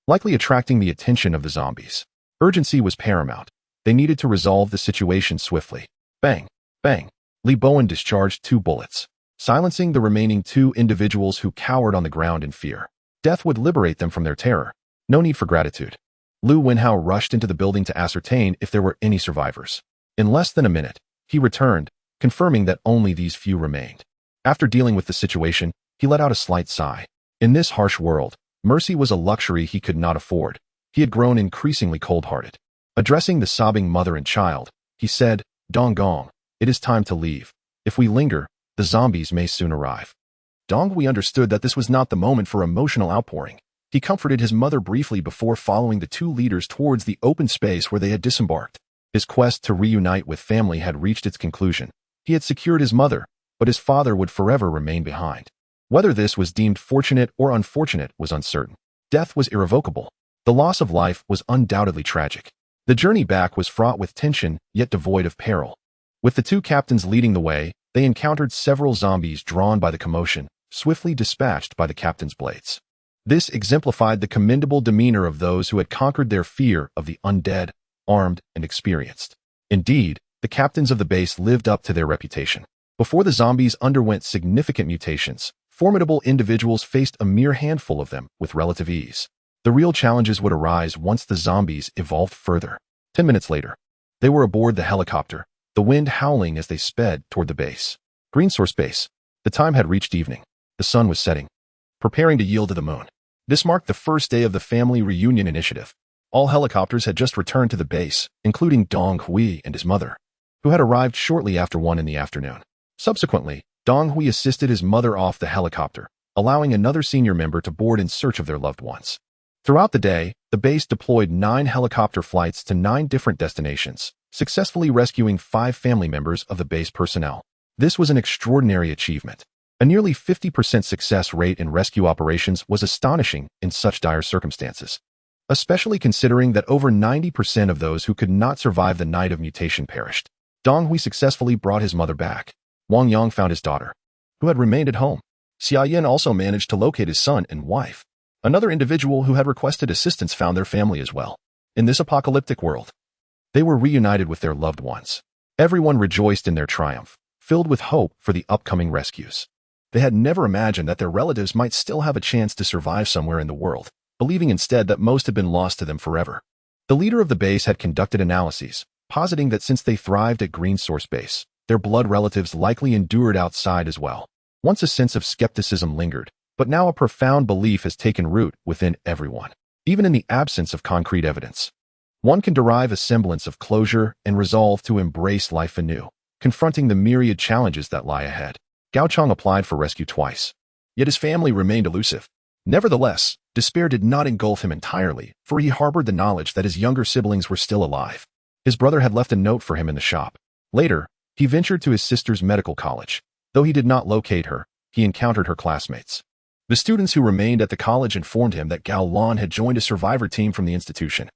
likely attracting the attention of the zombies. Urgency was paramount. They needed to resolve the situation swiftly. Bang, bang. Li Bowen discharged 2 bullets, silencing the remaining 2 individuals who cowered on the ground in fear. Death would liberate them from their terror. No need for gratitude. Lu Wenhao rushed into the building to ascertain if there were any survivors. In less than a minute, he returned, confirming that only these few remained. After dealing with the situation, he let out a slight sigh. In this harsh world, mercy was a luxury he could not afford. He had grown increasingly cold-hearted. Addressing the sobbing mother and child, he said, Dong Gong, it is time to leave. If we linger, the zombies may soon arrive. Dong Hui understood that this was not the moment for emotional outpouring. He comforted his mother briefly before following the 2 leaders towards the open space where they had disembarked. His quest to reunite with family had reached its conclusion. He had secured his mother, but his father would forever remain behind. Whether this was deemed fortunate or unfortunate was uncertain. Death was irrevocable. The loss of life was undoubtedly tragic. The journey back was fraught with tension, yet devoid of peril. With the 2 captains leading the way, they encountered several zombies drawn by the commotion, swiftly dispatched by the captain's blades. This exemplified the commendable demeanor of those who had conquered their fear of the undead, armed, and experienced. Indeed, the captains of the base lived up to their reputation. Before the zombies underwent significant mutations, formidable individuals faced a mere handful of them with relative ease. The real challenges would arise once the zombies evolved further. 10 minutes later, they were aboard the helicopter, the wind howling as they sped toward the base. Green Source Base. The time had reached evening. The sun was setting, preparing to yield to the moon. This marked the first day of the family reunion initiative. All helicopters had just returned to the base, including Dong Hui and his mother, who had arrived shortly after 1 in the afternoon. Subsequently, Dong Hui assisted his mother off the helicopter, allowing another senior member to board in search of their loved ones. Throughout the day, the base deployed 9 helicopter flights to 9 different destinations, successfully rescuing 5 family members of the base personnel. This was an extraordinary achievement. A nearly 50% success rate in rescue operations was astonishing in such dire circumstances, especially considering that over 90% of those who could not survive the night of mutation perished. Dong Hui successfully brought his mother back. Wang Yang found his daughter, who had remained at home. Xia Yin also managed to locate his son and wife. Another individual who had requested assistance found their family as well. In this apocalyptic world, they were reunited with their loved ones. Everyone rejoiced in their triumph, filled with hope for the upcoming rescues. They had never imagined that their relatives might still have a chance to survive somewhere in the world, believing instead that most had been lost to them forever. The leader of the base had conducted analyses, positing that since they thrived at Green Source Base, their blood relatives likely endured outside as well. Once a sense of skepticism lingered, but now a profound belief has taken root within everyone. Even in the absence of concrete evidence, one can derive a semblance of closure and resolve to embrace life anew, confronting the myriad challenges that lie ahead. Gao Chong applied for rescue twice, yet his family remained elusive. Nevertheless, despair did not engulf him entirely, for he harbored the knowledge that his younger siblings were still alive. His brother had left a note for him in the shop. Later, he ventured to his sister's medical college. Though he did not locate her, he encountered her classmates. The students who remained at the college informed him that Gao Lan had joined a survivor team from the institution,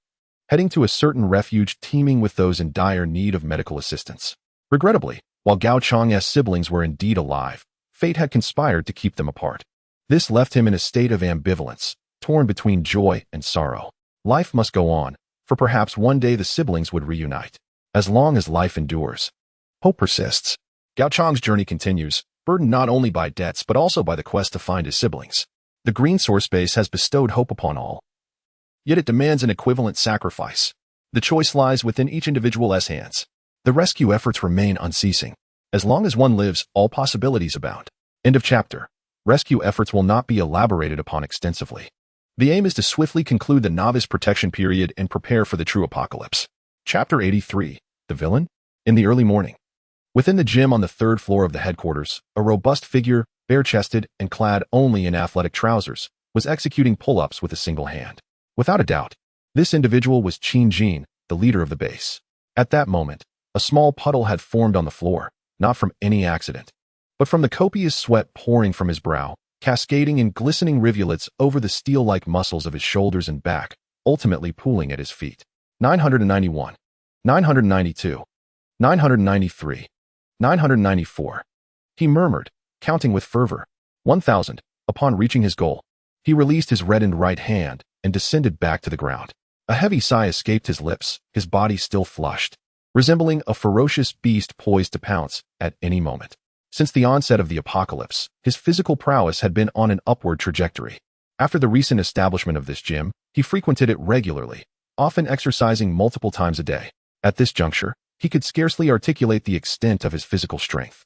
heading to a certain refuge teeming with those in dire need of medical assistance. Regrettably, while Gao Chang's siblings were indeed alive, fate had conspired to keep them apart. This left him in a state of ambivalence, torn between joy and sorrow. Life must go on, for perhaps one day the siblings would reunite. As long as life endures, hope persists. Gao Chang's journey continues, burdened not only by debts but also by the quest to find his siblings. The green source base has bestowed hope upon all, yet it demands an equivalent sacrifice. The choice lies within each individual's hands. The rescue efforts remain unceasing. As long as one lives, all possibilities abound. End of chapter. Rescue efforts will not be elaborated upon extensively. The aim is to swiftly conclude the novice protection period and prepare for the true apocalypse. Chapter 83. The Villain? In the early morning. Within the gym on the third floor of the headquarters, a robust figure, bare-chested and clad only in athletic trousers, was executing pull-ups with a single hand. Without a doubt, this individual was Qin Jin, the leader of the base. At that moment, a small puddle had formed on the floor, not from any accident, but from the copious sweat pouring from his brow, cascading in glistening rivulets over the steel-like muscles of his shoulders and back, ultimately pooling at his feet. 991. 992. 993. 994. He murmured, counting with fervor. 1,000. Upon reaching his goal, he released his reddened right hand and descended back to the ground. A heavy sigh escaped his lips, his body still flushed, resembling a ferocious beast poised to pounce at any moment. Since the onset of the apocalypse, his physical prowess had been on an upward trajectory. After the recent establishment of this gym, he frequented it regularly, often exercising multiple times a day. At this juncture, he could scarcely articulate the extent of his physical strength.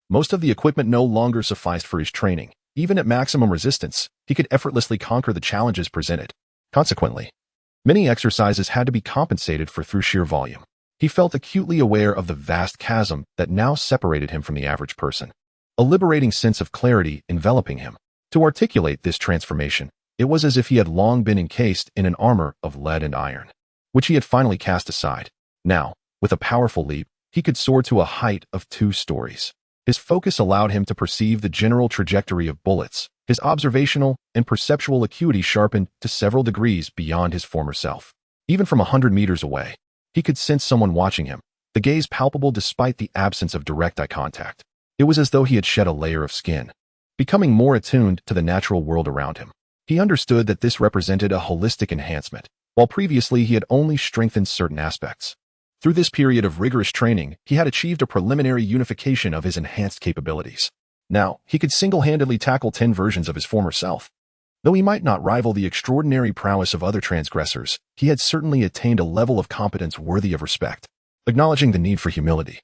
Most of the equipment no longer sufficed for his training. Even at maximum resistance, he could effortlessly conquer the challenges presented. Consequently, many exercises had to be compensated for through sheer volume. He felt acutely aware of the vast chasm that now separated him from the average person. A liberating sense of clarity enveloping him. To articulate this transformation, it was as if he had long been encased in an armor of lead and iron, which he had finally cast aside. Now, with a powerful leap, he could soar to a height of 2 stories. His focus allowed him to perceive the general trajectory of bullets. His observational and perceptual acuity sharpened to several degrees beyond his former self. Even from 100 meters away, he could sense someone watching him, the gaze palpable despite the absence of direct eye contact. It was as though he had shed a layer of skin, becoming more attuned to the natural world around him. He understood that this represented a holistic enhancement, while previously he had only strengthened certain aspects. Through this period of rigorous training, he had achieved a preliminary unification of his enhanced capabilities. Now, he could single-handedly tackle 10 versions of his former self. Though he might not rival the extraordinary prowess of other transgressors, he had certainly attained a level of competence worthy of respect. Acknowledging the need for humility,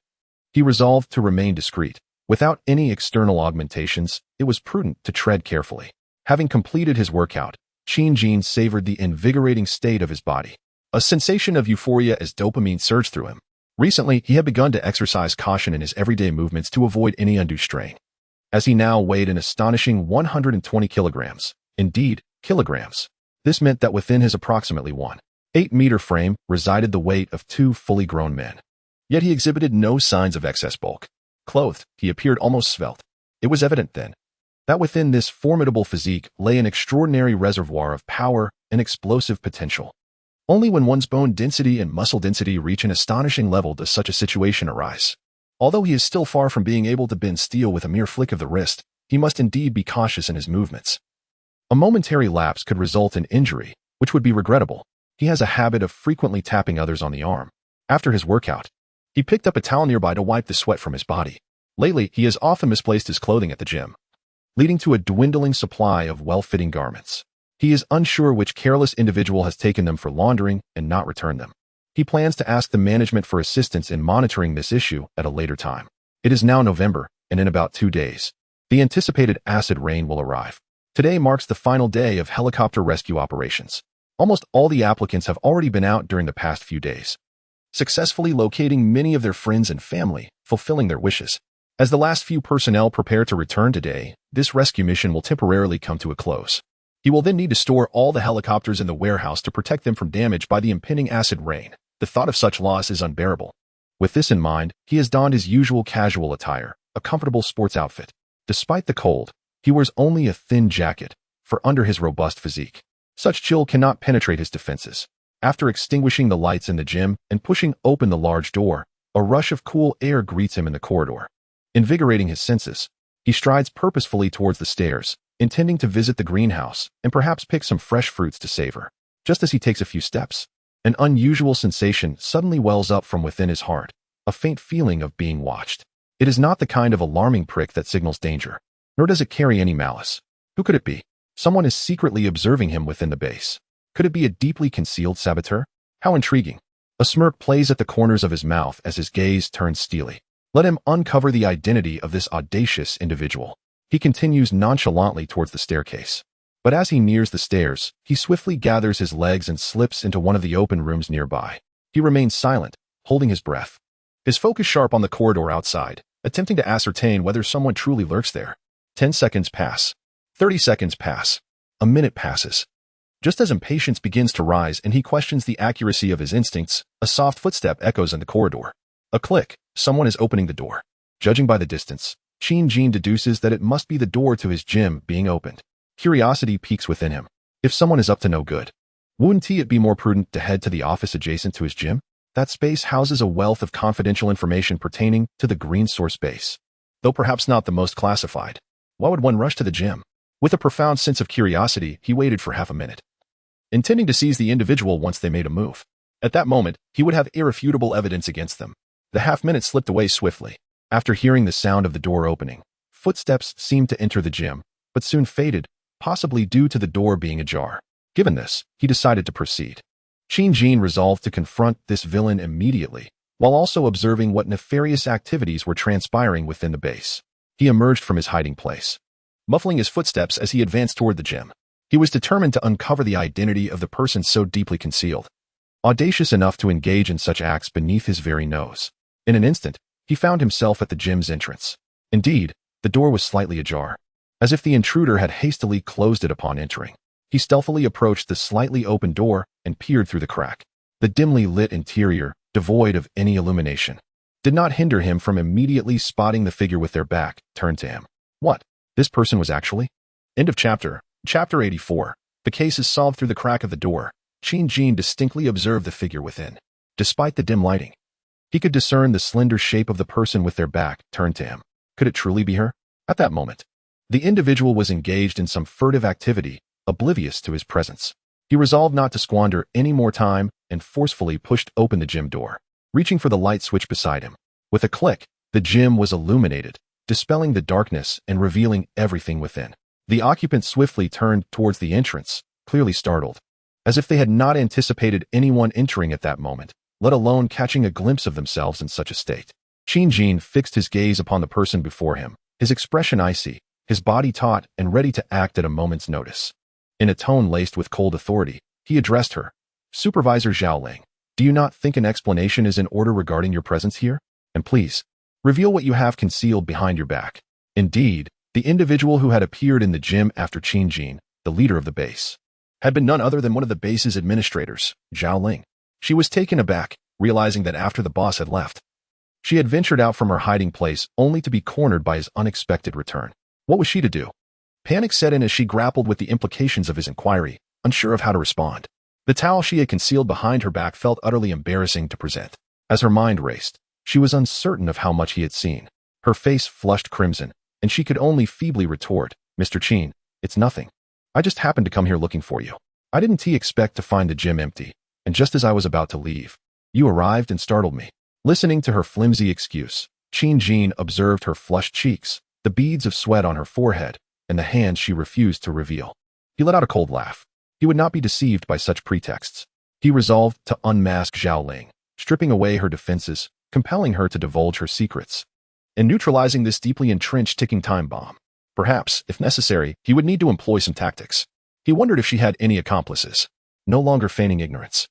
he resolved to remain discreet. Without any external augmentations, it was prudent to tread carefully. Having completed his workout, Qin Jin savored the invigorating state of his body. A sensation of euphoria as dopamine surged through him. Recently, he had begun to exercise caution in his everyday movements to avoid any undue strain. As he now weighed an astonishing 120 kilograms. Indeed, kilograms. This meant that within his approximately 1.8-meter frame resided the weight of 2 fully grown men. Yet he exhibited no signs of excess bulk. Clothed, he appeared almost svelte. It was evident then that within this formidable physique lay an extraordinary reservoir of power and explosive potential. Only when one's bone density and muscle density reach an astonishing level does such a situation arise. Although he is still far from being able to bend steel with a mere flick of the wrist, he must indeed be cautious in his movements. A momentary lapse could result in injury, which would be regrettable. He has a habit of frequently tapping others on the arm. After his workout, he picked up a towel nearby to wipe the sweat from his body. Lately, he has often misplaced his clothing at the gym, leading to a dwindling supply of well-fitting garments. He is unsure which careless individual has taken them for laundering and not returned them. He plans to ask the management for assistance in monitoring this issue at a later time. It is now November, and in about 2 days, the anticipated acid rain will arrive. Today marks the final day of helicopter rescue operations. Almost all the applicants have already been out during the past few days, successfully locating many of their friends and family, fulfilling their wishes. As the last few personnel prepare to return today, this rescue mission will temporarily come to a close. He will then need to store all the helicopters in the warehouse to protect them from damage by the impending acid rain. The thought of such loss is unbearable. With this in mind, he has donned his usual casual attire, a comfortable sports outfit. Despite the cold, he wears only a thin jacket, for under his robust physique, such chill cannot penetrate his defenses. After extinguishing the lights in the gym and pushing open the large door, A rush of cool air greets him in the corridor. Invigorating his senses, he strides purposefully towards the stairs, intending to visit the greenhouse and perhaps pick some fresh fruits to savor. Just as he takes a few steps, an unusual sensation suddenly wells up from within his heart, a faint feeling of being watched. It is not the kind of alarming prick that signals danger, nor does it carry any malice. Who could it be? Someone is secretly observing him within the base. Could it be a deeply concealed saboteur? How intriguing. A smirk plays at the corners of his mouth as his gaze turns steely. Let him uncover the identity of this audacious individual. He continues nonchalantly towards the staircase. But as he nears the stairs, he swiftly gathers his legs and slips into one of the open rooms nearby. He remains silent, holding his breath. His focus sharp on the corridor outside, attempting to ascertain whether someone truly lurks there. 10 seconds pass. 30 seconds pass. A minute passes. Just as impatience begins to rise and he questions the accuracy of his instincts, a soft footstep echoes in the corridor. A click. Someone is opening the door. Judging by the distance, Qin deduces that it must be the door to his gym being opened. Curiosity piques within him. If someone is up to no good, wouldn't it be more prudent to head to the office adjacent to his gym? That space houses a wealth of confidential information pertaining to the green source base. Though perhaps not the most classified. Why would one rush to the gym? With a profound sense of curiosity, he waited for half a minute, intending to seize the individual once they made a move. At that moment, he would have irrefutable evidence against them. The half-minute slipped away swiftly. After hearing the sound of the door opening, footsteps seemed to enter the gym, but soon faded, possibly due to the door being ajar. Given this, he decided to proceed. Qin resolved to confront this villain immediately, while also observing what nefarious activities were transpiring within the base. He emerged from his hiding place, muffling his footsteps as he advanced toward the gym. He was determined to uncover the identity of the person so deeply concealed, audacious enough to engage in such acts beneath his very nose. In an instant, he found himself at the gym's entrance. Indeed, the door was slightly ajar, as if the intruder had hastily closed it upon entering. He stealthily approached the slightly open door and peered through the crack. The dimly lit interior, devoid of any illumination, did not hinder him from immediately spotting the figure with their back turned to him. What? This person was actually? End of chapter. Chapter 84. The case is solved through the crack of the door. Qin distinctly observed the figure within. Despite the dim lighting, he could discern the slender shape of the person with their back turned to him. Could it truly be her? At that moment, the individual was engaged in some furtive activity, oblivious to his presence. He resolved not to squander any more time and forcefully pushed open the gym door, reaching for the light switch beside him. With a click, the gym was illuminated, dispelling the darkness and revealing everything within. The occupants swiftly turned towards the entrance, clearly startled, as if they had not anticipated anyone entering at that moment, let alone catching a glimpse of themselves in such a state. Qin fixed his gaze upon the person before him, his expression icy, his body taut and ready to act at a moment's notice. In a tone laced with cold authority, he addressed her. Supervisor Xiaoling, do you not think an explanation is in order regarding your presence here? And please, reveal what you have concealed behind your back. Indeed, the individual who had appeared in the gym after Qin, the leader of the base, had been none other than one of the base's administrators, Zhao Ling. She was taken aback, realizing that after the boss had left, she had ventured out from her hiding place only to be cornered by his unexpected return. What was she to do? Panic set in as she grappled with the implications of his inquiry, unsure of how to respond. The towel she had concealed behind her back felt utterly embarrassing to present. As her mind raced, she was uncertain of how much he had seen. Her face flushed crimson, and she could only feebly retort, Mr. Qin, it's nothing. I just happened to come here looking for you. I didn't expect to find the gym empty, and just as I was about to leave, you arrived and startled me. Listening to her flimsy excuse, Qin observed her flushed cheeks, the beads of sweat on her forehead, and the hands she refused to reveal. He let out a cold laugh. He would not be deceived by such pretexts. He resolved to unmask Zhao Ling, stripping away her defenses, compelling her to divulge her secrets, and neutralizing this deeply entrenched ticking time bomb. Perhaps, if necessary, he would need to employ some tactics. He wondered if she had any accomplices, no longer feigning ignorance.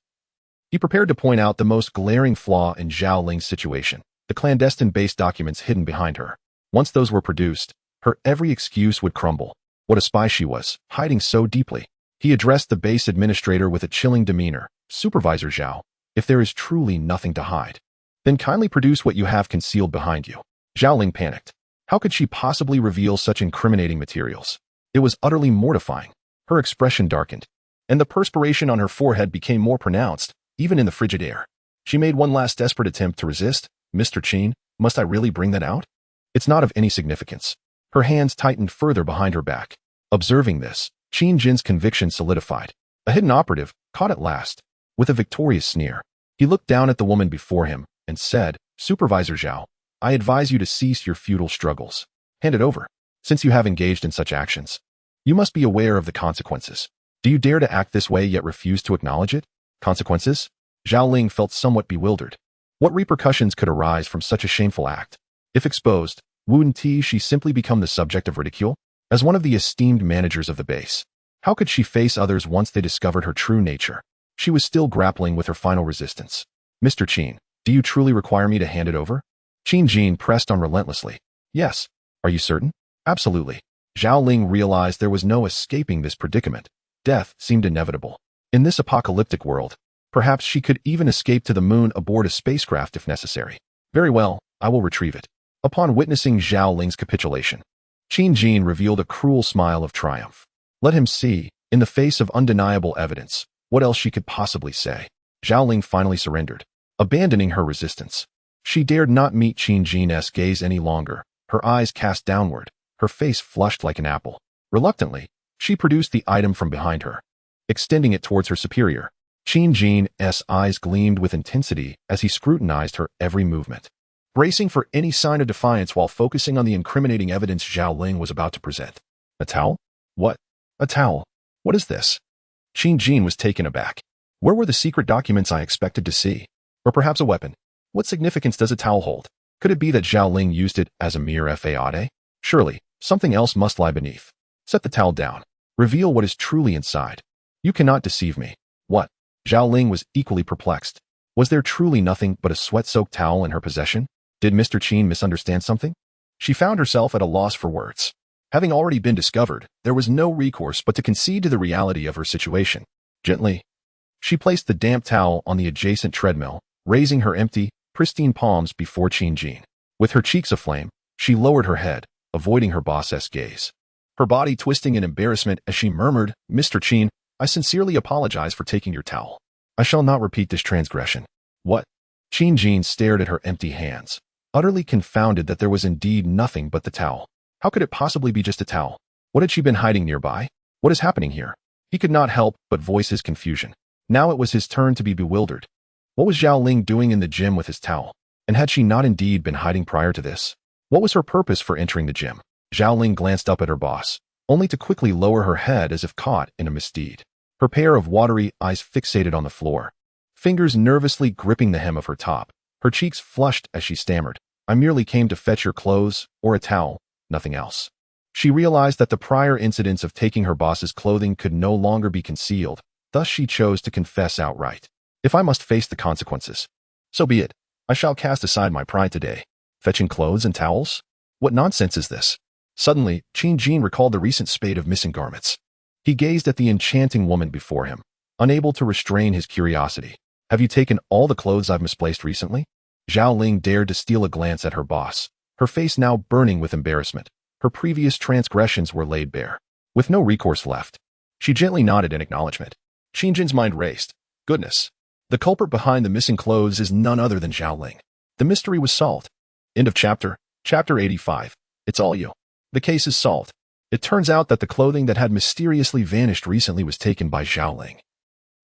He prepared to point out the most glaring flaw in Zhao Ling's situation, the clandestine base documents hidden behind her. Once those were produced, her every excuse would crumble. What a spy she was, hiding so deeply. He addressed the base administrator with a chilling demeanor. Supervisor Zhao, if there is truly nothing to hide, then kindly produce what you have concealed behind you. Zhao Ling panicked. How could she possibly reveal such incriminating materials? It was utterly mortifying. Her expression darkened, and the perspiration on her forehead became more pronounced, even in the frigid air. She made one last desperate attempt to resist, Mr. Qin, must I really bring that out? It's not of any significance. Her hands tightened further behind her back. Observing this, Qin Jin's conviction solidified. A hidden operative, caught at last. With a victorious sneer, he looked down at the woman before him and said, Supervisor Zhao, I advise you to cease your futile struggles. Hand it over. Since you have engaged in such actions, you must be aware of the consequences. Do you dare to act this way yet refuse to acknowledge it? Consequences? Zhao Ling felt somewhat bewildered. What repercussions could arise from such a shameful act? If exposed, wouldn't she simply become the subject of ridicule? As one of the esteemed managers of the base, how could she face others once they discovered her true nature? She was still grappling with her final resistance. Mr. Qin, do you truly require me to hand it over? Qin Jin pressed on relentlessly. Yes. Are you certain? Absolutely. Zhao Ling realized there was no escaping this predicament. Death seemed inevitable. In this apocalyptic world, perhaps she could even escape to the moon aboard a spacecraft if necessary. Very well, I will retrieve it. Upon witnessing Zhao Ling's capitulation, Qin Jin revealed a cruel smile of triumph. Let him see, in the face of undeniable evidence, what else she could possibly say. Zhao Ling finally surrendered, abandoning her resistance. She dared not meet Qin Jin's gaze any longer, her eyes cast downward, her face flushed like an apple. Reluctantly, she produced the item from behind her, extending it towards her superior. Qin Jin's eyes gleamed with intensity as he scrutinized her every movement, bracing for any sign of defiance while focusing on the incriminating evidence Zhao Ling was about to present. A towel? What? A towel? What is this? Qin Jin was taken aback. Where were the secret documents I expected to see? Or perhaps a weapon? What significance does a towel hold? Could it be that Zhao Ling used it as a mere fade? Surely, something else must lie beneath. Set the towel down. Reveal what is truly inside. You cannot deceive me. What? Zhao Ling was equally perplexed. Was there truly nothing but a sweat-soaked towel in her possession? Did Mr. Qin misunderstand something? She found herself at a loss for words. Having already been discovered, there was no recourse but to concede to the reality of her situation. Gently, she placed the damp towel on the adjacent treadmill, raising her empty, pristine palms before Qin Jin. With her cheeks aflame, she lowered her head, avoiding her boss's gaze. Her body twisting in embarrassment as she murmured, Mr. Qin, I sincerely apologize for taking your towel. I shall not repeat this transgression. What? Qin Jin stared at her empty hands, utterly confounded that there was indeed nothing but the towel. How could it possibly be just a towel? What had she been hiding nearby? What is happening here? He could not help but voice his confusion. Now it was his turn to be bewildered. What was Zhao Ling doing in the gym with his towel? And had she not indeed been hiding prior to this? What was her purpose for entering the gym? Zhao Ling glanced up at her boss, only to quickly lower her head as if caught in a misdeed. Her pair of watery eyes fixated on the floor, fingers nervously gripping the hem of her top. Her cheeks flushed as she stammered, I merely came to fetch your clothes, or a towel, nothing else. She realized that the prior incidents of taking her boss's clothing could no longer be concealed, thus she chose to confess outright. If I must face the consequences, so be it. I shall cast aside my pride today. Fetching clothes and towels? What nonsense is this? Suddenly, Qin Jin recalled the recent spate of missing garments. He gazed at the enchanting woman before him, unable to restrain his curiosity. Have you taken all the clothes I've misplaced recently? Zhao Ling dared to steal a glance at her boss, her face now burning with embarrassment. Her previous transgressions were laid bare. With no recourse left, she gently nodded in acknowledgement. Qin Jin's mind raced. Goodness. The culprit behind the missing clothes is none other than Zhao Ling. The mystery was solved. End of chapter. Chapter 85. It's all you. The case is solved. It turns out that the clothing that had mysteriously vanished recently was taken by Zhao Ling,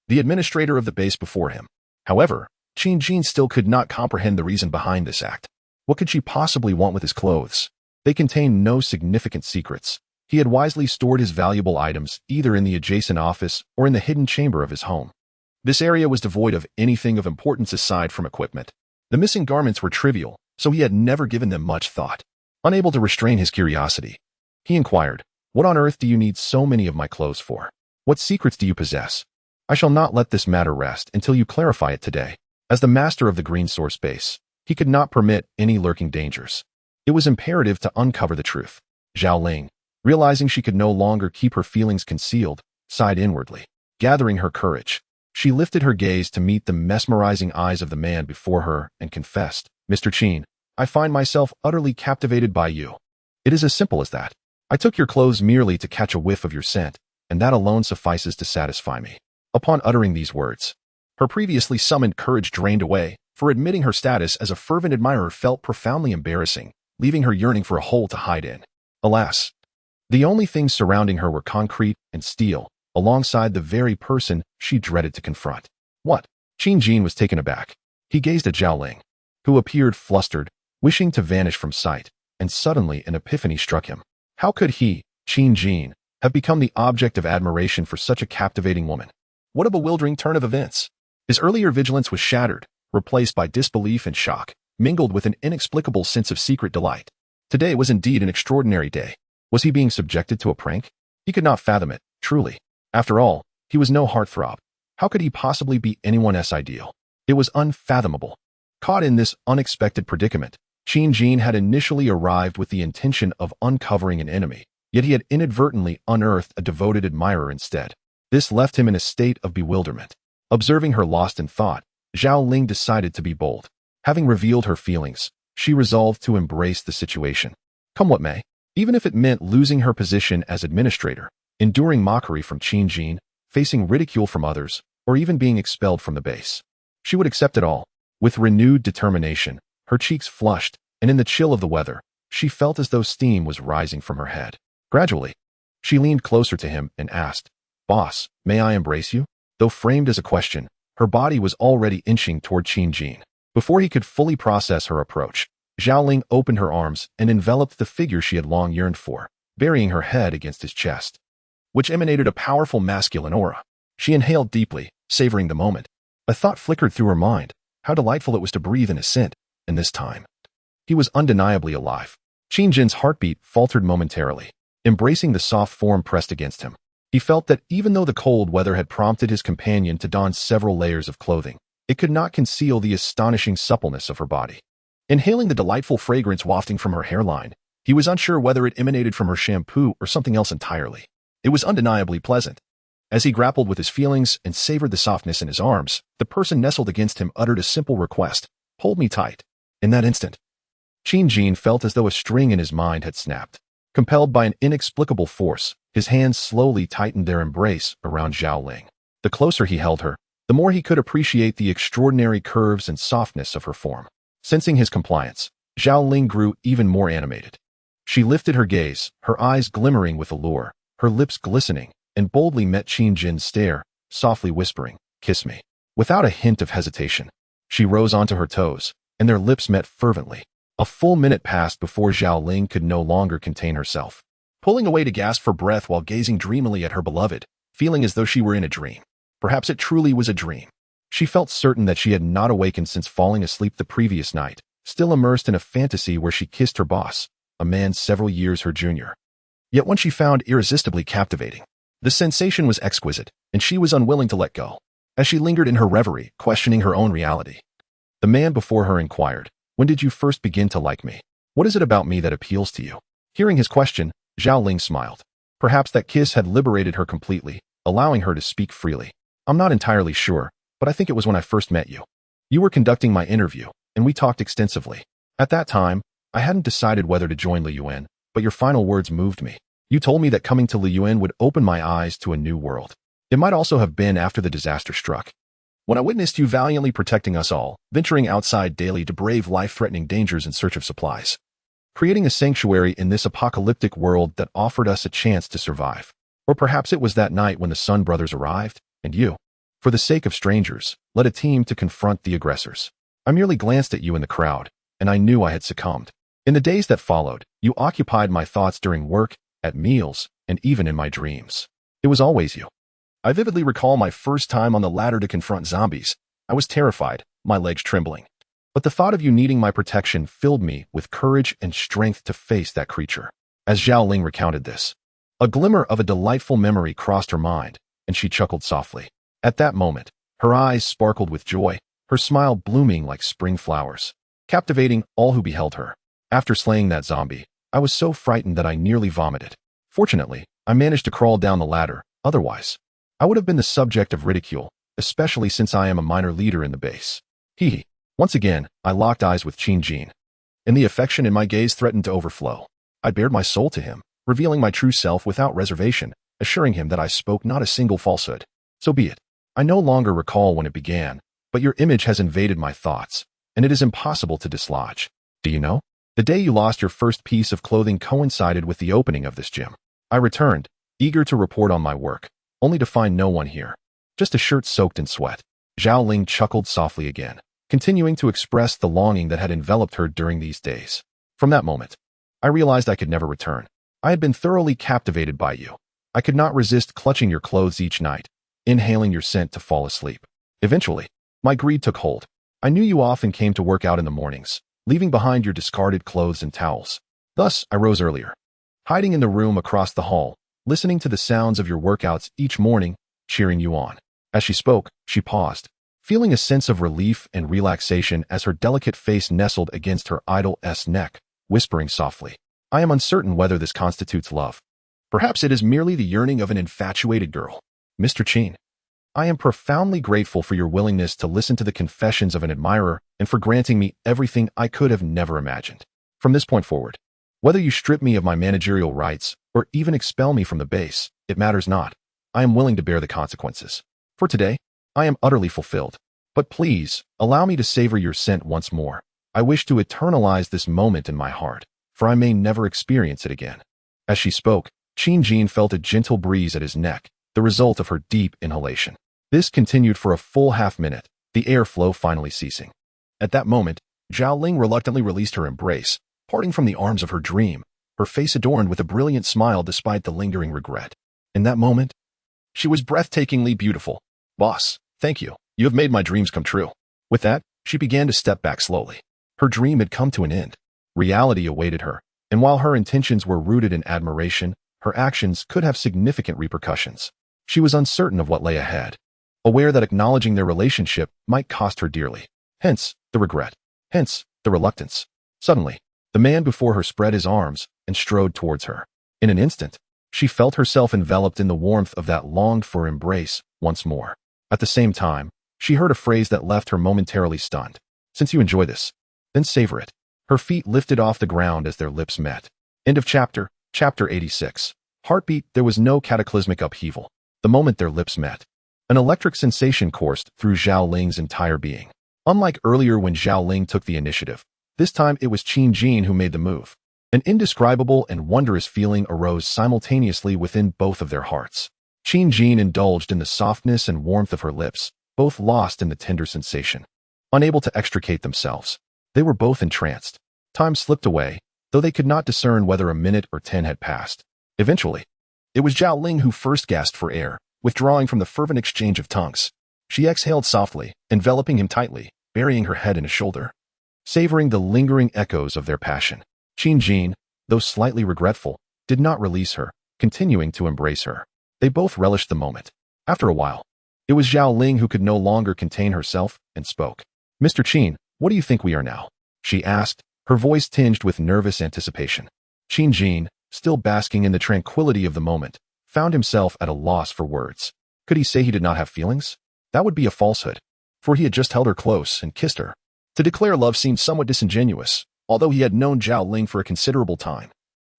the administrator of the base before him. However, Qin Jin still could not comprehend the reason behind this act. What could she possibly want with his clothes? They contained no significant secrets. He had wisely stored his valuable items either in the adjacent office or in the hidden chamber of his home. This area was devoid of anything of importance aside from equipment. The missing garments were trivial, so he had never given them much thought. Unable to restrain his curiosity, he inquired, What on earth do you need so many of my clothes for? What secrets do you possess? I shall not let this matter rest until you clarify it today. As the master of the Green Source base, he could not permit any lurking dangers. It was imperative to uncover the truth. Zhao Ling, realizing she could no longer keep her feelings concealed, sighed inwardly. Gathering her courage, she lifted her gaze to meet the mesmerizing eyes of the man before her and confessed, Mr. Qin, I find myself utterly captivated by you. It is as simple as that. I took your clothes merely to catch a whiff of your scent, and that alone suffices to satisfy me. Upon uttering these words, her previously summoned courage drained away, for admitting her status as a fervent admirer felt profoundly embarrassing, leaving her yearning for a hole to hide in. Alas, the only things surrounding her were concrete and steel, alongside the very person she dreaded to confront. What? Qin Jin was taken aback. He gazed at Zhao Ling, who appeared flustered, wishing to vanish from sight, and suddenly an epiphany struck him. How could he, Qin Jin, have become the object of admiration for such a captivating woman? What a bewildering turn of events! His earlier vigilance was shattered, replaced by disbelief and shock, mingled with an inexplicable sense of secret delight. Today was indeed an extraordinary day. Was he being subjected to a prank? He could not fathom it, truly. After all, he was no heartthrob. How could he possibly be anyone's ideal? It was unfathomable. Caught in this unexpected predicament, Qin Jin had initially arrived with the intention of uncovering an enemy, yet he had inadvertently unearthed a devoted admirer instead. This left him in a state of bewilderment. Observing her lost in thought, Zhao Ling decided to be bold. Having revealed her feelings, she resolved to embrace the situation. Come what may, even if it meant losing her position as administrator, enduring mockery from Qin Jin, facing ridicule from others, or even being expelled from the base. She would accept it all. With renewed determination, her cheeks flushed, and in the chill of the weather, she felt as though steam was rising from her head. Gradually, she leaned closer to him and asked, "Boss, may I embrace you?" Though framed as a question, her body was already inching toward Qin Jin. Before he could fully process her approach, Zhao Ling opened her arms and enveloped the figure she had long yearned for, burying her head against his chest, which emanated a powerful masculine aura. She inhaled deeply, savoring the moment. A thought flickered through her mind. How delightful it was to breathe in his scent, and this time. He was undeniably alive. Qin Jin's heartbeat faltered momentarily, embracing the soft form pressed against him. He felt that even though the cold weather had prompted his companion to don several layers of clothing, it could not conceal the astonishing suppleness of her body. Inhaling the delightful fragrance wafting from her hairline, he was unsure whether it emanated from her shampoo or something else entirely. It was undeniably pleasant. As he grappled with his feelings and savored the softness in his arms, the person nestled against him uttered a simple request, "Hold me tight." In that instant, Qin Jin felt as though a string in his mind had snapped. Compelled by an inexplicable force, his hands slowly tightened their embrace around Zhao Ling. The closer he held her, the more he could appreciate the extraordinary curves and softness of her form. Sensing his compliance, Zhao Ling grew even more animated. She lifted her gaze, her eyes glimmering with allure, her lips glistening, and boldly met Qin Jin's stare, softly whispering, "Kiss me." Without a hint of hesitation, she rose onto her toes, and their lips met fervently. A full minute passed before Zhao Ling could no longer contain herself, pulling away to gasp for breath while gazing dreamily at her beloved, feeling as though she were in a dream. Perhaps it truly was a dream. She felt certain that she had not awakened since falling asleep the previous night, still immersed in a fantasy where she kissed her boss, a man several years her junior. Yet one she found irresistibly captivating. The sensation was exquisite, and she was unwilling to let go. As she lingered in her reverie, questioning her own reality, the man before her inquired, "When did you first begin to like me? What is it about me that appeals to you?" Hearing his question, Zhao Ling smiled. Perhaps that kiss had liberated her completely, allowing her to speak freely. "I'm not entirely sure, but I think it was when I first met you. You were conducting my interview, and we talked extensively. At that time, I hadn't decided whether to join Liyuan, but your final words moved me. You told me that coming to Liyuan would open my eyes to a new world. It might also have been after the disaster struck, when I witnessed you valiantly protecting us all, venturing outside daily to brave life-threatening dangers in search of supplies, creating a sanctuary in this apocalyptic world that offered us a chance to survive. Or perhaps it was that night when the Sun Brothers arrived, and you, for the sake of strangers, led a team to confront the aggressors. I merely glanced at you in the crowd, and I knew I had succumbed. In the days that followed, you occupied my thoughts during work, at meals, and even in my dreams. It was always you. I vividly recall my first time on the ladder to confront zombies. I was terrified, my legs trembling. But the thought of you needing my protection filled me with courage and strength to face that creature. As Zhao Ling recounted this, a glimmer of a delightful memory crossed her mind, and she chuckled softly. At that moment, her eyes sparkled with joy, her smile blooming like spring flowers, captivating all who beheld her. After slaying that zombie, I was so frightened that I nearly vomited. Fortunately, I managed to crawl down the ladder. Otherwise, I would have been the subject of ridicule, especially since I am a minor leader in the base. Hee. Once again, I locked eyes with Qin Jin, and the affection in my gaze threatened to overflow. I bared my soul to him, revealing my true self without reservation, assuring him that I spoke not a single falsehood. So be it. I no longer recall when it began, but your image has invaded my thoughts, and it is impossible to dislodge. Do you know? The day you lost your first piece of clothing coincided with the opening of this gym. I returned, eager to report on my work, only to find no one here. Just a shirt soaked in sweat. Zhao Ling chuckled softly again, continuing to express the longing that had enveloped her during these days. From that moment, I realized I could never return. I had been thoroughly captivated by you. I could not resist clutching your clothes each night, inhaling your scent to fall asleep. Eventually, my greed took hold. I knew you often came to work out in the mornings, leaving behind your discarded clothes and towels. Thus, I rose earlier, hiding in the room across the hall, listening to the sounds of your workouts each morning, cheering you on. As she spoke, she paused, feeling a sense of relief and relaxation as her delicate face nestled against her idol's neck, whispering softly, I am uncertain whether this constitutes love. Perhaps it is merely the yearning of an infatuated girl. Mr. Qin, I am profoundly grateful for your willingness to listen to the confessions of an admirer and for granting me everything I could have never imagined. From this point forward, whether you strip me of my managerial rights or even expel me from the base, it matters not. I am willing to bear the consequences. For today, I am utterly fulfilled. But please, allow me to savor your scent once more. I wish to eternalize this moment in my heart, for I may never experience it again. As she spoke, Qin Jin felt a gentle breeze at his neck, the result of her deep inhalation. This continued for a full half-minute, the airflow finally ceasing. At that moment, Zhao Ling reluctantly released her embrace, parting from the arms of her dream, her face adorned with a brilliant smile despite the lingering regret. In that moment, she was breathtakingly beautiful. Boss, thank you. You have made my dreams come true. With that, she began to step back slowly. Her dream had come to an end. Reality awaited her, and while her intentions were rooted in admiration, her actions could have significant repercussions. She was uncertain of what lay ahead, aware that acknowledging their relationship might cost her dearly. Hence, the regret. Hence, the reluctance. Suddenly, the man before her spread his arms and strode towards her. In an instant, she felt herself enveloped in the warmth of that longed-for embrace once more. At the same time, she heard a phrase that left her momentarily stunned. Since you enjoy this, then savor it. Her feet lifted off the ground as their lips met. End of chapter. Chapter 86. Heartbeat. There was no cataclysmic upheaval. The moment their lips met, an electric sensation coursed through Zhao Ling's entire being. Unlike earlier when Zhao Ling took the initiative, this time it was Qin Jin who made the move. An indescribable and wondrous feeling arose simultaneously within both of their hearts. Qin Jin indulged in the softness and warmth of her lips, both lost in the tender sensation. Unable to extricate themselves, they were both entranced. Time slipped away, though they could not discern whether a minute or 10 had passed. Eventually, it was Zhao Ling who first gasped for air, withdrawing from the fervent exchange of tongues. She exhaled softly, enveloping him tightly, burying her head in his shoulder. Savoring the lingering echoes of their passion, Qin Jin, though slightly regretful, did not release her, continuing to embrace her. They both relished the moment. After a while, it was Zhao Ling who could no longer contain herself and spoke. Mr. Qin, what do you think we are now? She asked, her voice tinged with nervous anticipation. Qin Jin, still basking in the tranquility of the moment, found himself at a loss for words. Could he say he did not have feelings? That would be a falsehood, for he had just held her close and kissed her. To declare love seemed somewhat disingenuous, although he had known Zhao Ling for a considerable time.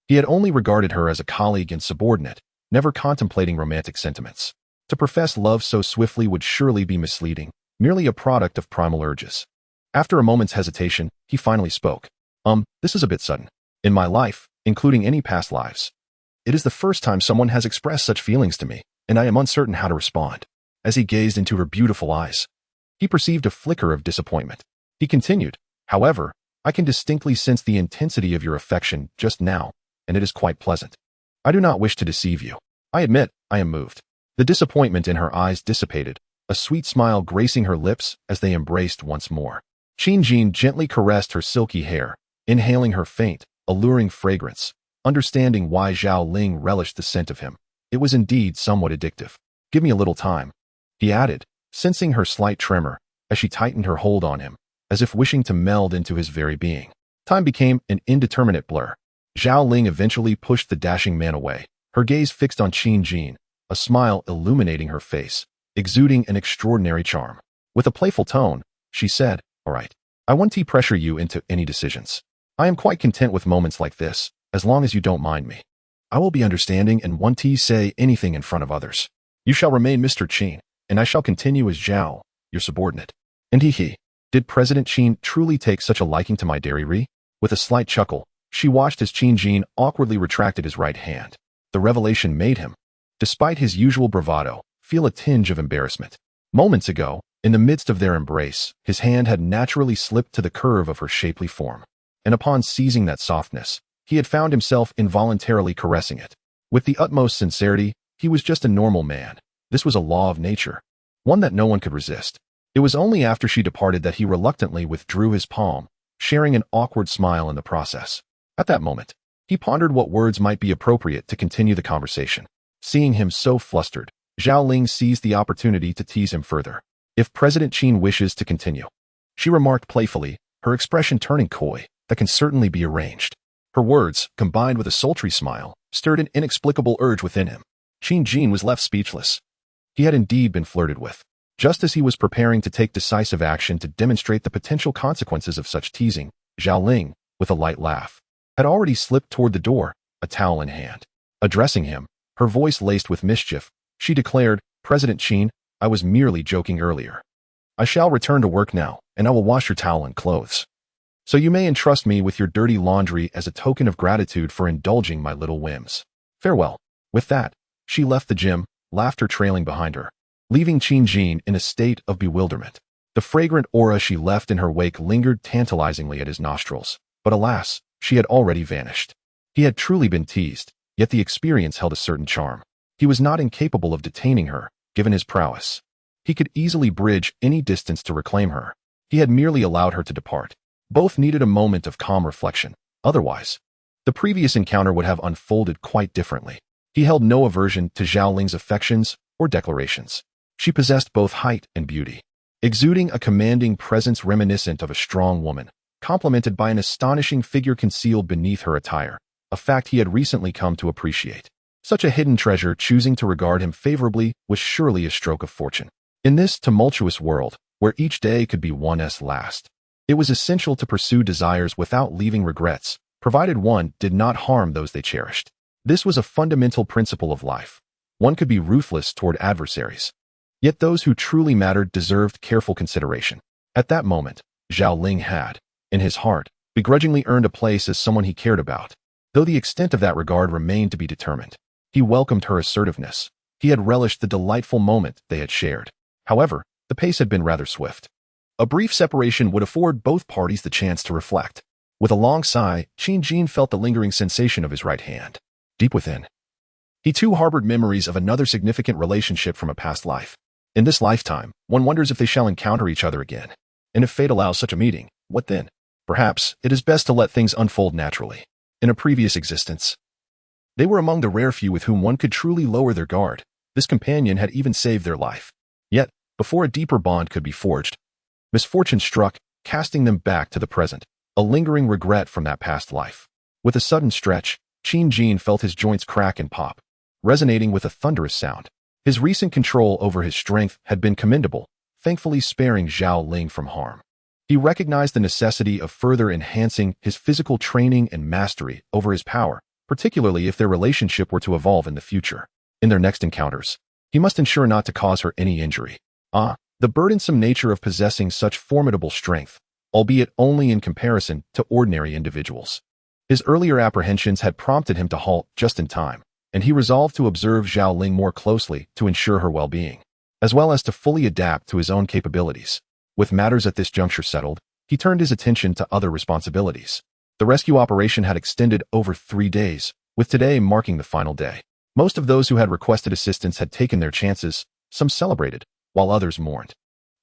He had only regarded her as a colleague and subordinate, never contemplating romantic sentiments. To profess love so swiftly would surely be misleading, merely a product of primal urges. After a moment's hesitation, he finally spoke. This is a bit sudden. In my life, including any past lives, it is the first time someone has expressed such feelings to me, and I am uncertain how to respond. As he gazed into her beautiful eyes, he perceived a flicker of disappointment. He continued, however, I can distinctly sense the intensity of your affection just now, and it is quite pleasant. I do not wish to deceive you. I admit, I am moved. The disappointment in her eyes dissipated, a sweet smile gracing her lips as they embraced once more. Qin Jin gently caressed her silky hair, inhaling her faint, alluring fragrance, understanding why Zhao Ling relished the scent of him. It was indeed somewhat addictive. Give me a little time, he added, sensing her slight tremor as she tightened her hold on him, as if wishing to meld into his very being. Time became an indeterminate blur. Zhao Ling eventually pushed the dashing man away, her gaze fixed on Qin Jin, a smile illuminating her face, exuding an extraordinary charm. With a playful tone, she said, All right, I won't pressure you into any decisions. I am quite content with moments like this, as long as you don't mind me. I will be understanding and won't say anything in front of others. You shall remain Mr. Qin, and I shall continue as Zhao, your subordinate. And he. Did President Qin truly take such a liking to my dairy? With a slight chuckle, she watched as Qin Jin awkwardly retracted his right hand. The revelation made him, despite his usual bravado, feel a tinge of embarrassment. Moments ago, in the midst of their embrace, his hand had naturally slipped to the curve of her shapely form. And upon seizing that softness, he had found himself involuntarily caressing it. With the utmost sincerity, he was just a normal man. This was a law of nature, one that no one could resist. It was only after she departed that he reluctantly withdrew his palm, sharing an awkward smile in the process. At that moment, he pondered what words might be appropriate to continue the conversation. Seeing him so flustered, Zhao Ling seized the opportunity to tease him further. If President Qin wishes to continue, she remarked playfully, her expression turning coy, that can certainly be arranged. Her words, combined with a sultry smile, stirred an inexplicable urge within him. Qin Jin was left speechless. He had indeed been flirted with. Just as he was preparing to take decisive action to demonstrate the potential consequences of such teasing, Zhao Ling, with a light laugh, had already slipped toward the door, a towel in hand. Addressing him, her voice laced with mischief, she declared, President Qin, I was merely joking earlier. I shall return to work now, and I will wash your towel and clothes. So you may entrust me with your dirty laundry as a token of gratitude for indulging my little whims. Farewell. With that, she left the gym, laughter trailing behind her, leaving Qin Jin in a state of bewilderment. The fragrant aura she left in her wake lingered tantalizingly at his nostrils, but alas, she had already vanished. He had truly been teased, yet the experience held a certain charm. He was not incapable of detaining her, given his prowess. He could easily bridge any distance to reclaim her. He had merely allowed her to depart. Both needed a moment of calm reflection. Otherwise, the previous encounter would have unfolded quite differently. He held no aversion to Zhao Ling's affections or declarations. She possessed both height and beauty, exuding a commanding presence reminiscent of a strong woman, complemented by an astonishing figure concealed beneath her attire, a fact he had recently come to appreciate. Such a hidden treasure choosing to regard him favorably was surely a stroke of fortune. In this tumultuous world, where each day could be one's last, it was essential to pursue desires without leaving regrets, provided one did not harm those they cherished. This was a fundamental principle of life. One could be ruthless toward adversaries, yet those who truly mattered deserved careful consideration. At that moment, Zhao Ling had, in his heart, begrudgingly earned a place as someone he cared about, though the extent of that regard remained to be determined. He welcomed her assertiveness. He had relished the delightful moment they had shared. However, the pace had been rather swift. A brief separation would afford both parties the chance to reflect. With a long sigh, Qin Jin felt the lingering sensation of his right hand. Deep within, he too harbored memories of another significant relationship from a past life. In this lifetime, one wonders if they shall encounter each other again. And if fate allows such a meeting, what then? Perhaps it is best to let things unfold naturally. In a previous existence, they were among the rare few with whom one could truly lower their guard. This companion had even saved their life. Yet, before a deeper bond could be forged, misfortune struck, casting them back to the present, a lingering regret from that past life. With a sudden stretch, Qin Jin felt his joints crack and pop, resonating with a thunderous sound. His recent control over his strength had been commendable, thankfully sparing Zhao Ling from harm. He recognized the necessity of further enhancing his physical training and mastery over his power, particularly if their relationship were to evolve in the future. In their next encounters, he must ensure not to cause her any injury. The burdensome nature of possessing such formidable strength, albeit only in comparison to ordinary individuals. His earlier apprehensions had prompted him to halt just in time, and he resolved to observe Zhao Ling more closely to ensure her well-being, as well as to fully adapt to his own capabilities. With matters at this juncture settled, he turned his attention to other responsibilities. The rescue operation had extended over 3 days, with today marking the final day. Most of those who had requested assistance had taken their chances, some celebrated, while others mourned.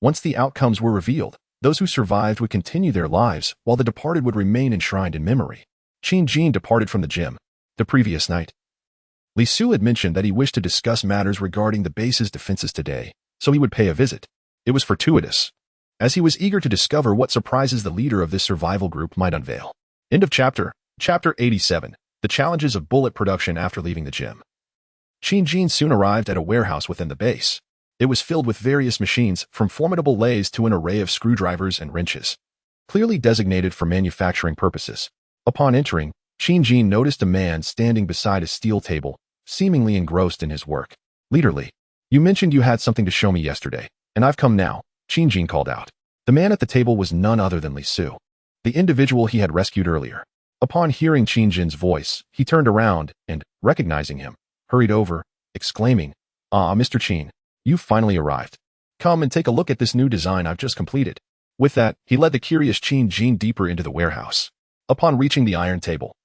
Once the outcomes were revealed, those who survived would continue their lives, while the departed would remain enshrined in memory. Qin Jin departed from the gym. The previous night, Li Su had mentioned that he wished to discuss matters regarding the base's defenses today, so he would pay a visit. It was fortuitous, as he was eager to discover what surprises the leader of this survival group might unveil. End of chapter. Chapter 87. The challenges of bullet production after leaving the gym. Qin Jin soon arrived at a warehouse within the base. It was filled with various machines, from formidable lathes to an array of screwdrivers and wrenches, clearly designated for manufacturing purposes. Upon entering, Qin Jin noticed a man standing beside a steel table, seemingly engrossed in his work. Leader Li, you mentioned you had something to show me yesterday, and I've come now, Qin Jin called out. The man at the table was none other than Li Su, the individual he had rescued earlier. Upon hearing Qin Jin's voice, he turned around and, recognizing him, hurried over, exclaiming, "Ah, Mr. Qin, you've finally arrived. Come and take a look at this new design I've just completed." With that, he led the curious Qin Jin deeper into the warehouse. Upon reaching the iron table,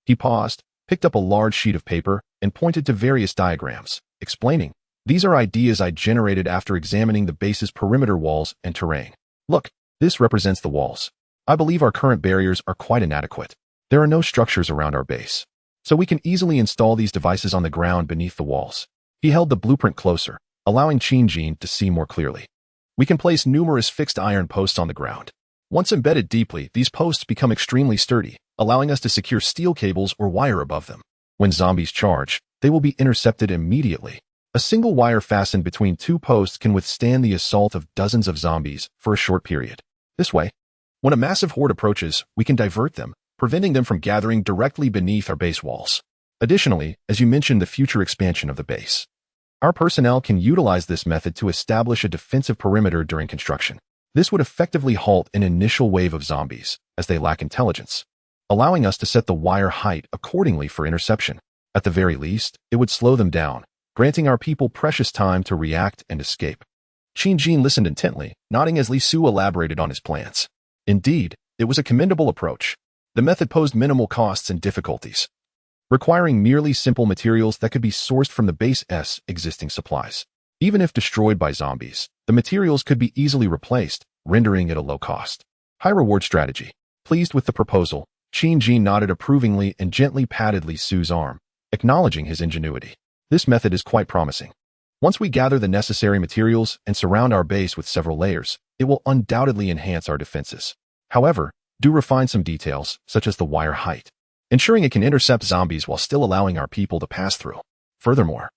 he paused, picked up a large sheet of paper, and pointed to various diagrams, explaining, "These are ideas I generated after examining the base's perimeter walls and terrain. Look, this represents the walls. I believe our current barriers are quite inadequate. There are no structures around our base, so we can easily install these devices on the ground beneath the walls." He held the blueprint closer, allowing Qin Jin to see more clearly. "We can place numerous fixed iron posts on the ground. Once embedded deeply, these posts become extremely sturdy, allowing us to secure steel cables or wire above them. When zombies charge, they will be intercepted immediately. A single wire fastened between two posts can withstand the assault of dozens of zombies for a short period. This way, when a massive horde approaches, we can divert them, preventing them from gathering directly beneath our base walls. Additionally, as you mentioned the future expansion of the base, our personnel can utilize this method to establish a defensive perimeter during construction. This would effectively halt an initial wave of zombies, as they lack intelligence, allowing us to set the wire height accordingly for interception. At the very least, it would slow them down, granting our people precious time to react and escape." Qin Jin listened intently, nodding as Li Su elaborated on his plans. Indeed, it was a commendable approach. The method posed minimal costs and difficulties, requiring merely simple materials that could be sourced from the base's existing supplies. Even if destroyed by zombies, the materials could be easily replaced, rendering it a low cost, high reward strategy. Pleased with the proposal, Qin Jin nodded approvingly and gently patted Li Su's arm, acknowledging his ingenuity. "This method is quite promising. Once we gather the necessary materials and surround our base with several layers, it will undoubtedly enhance our defenses. However, do refine some details, such as the wire height, ensuring it can intercept zombies while still allowing our people to pass through. Furthermore,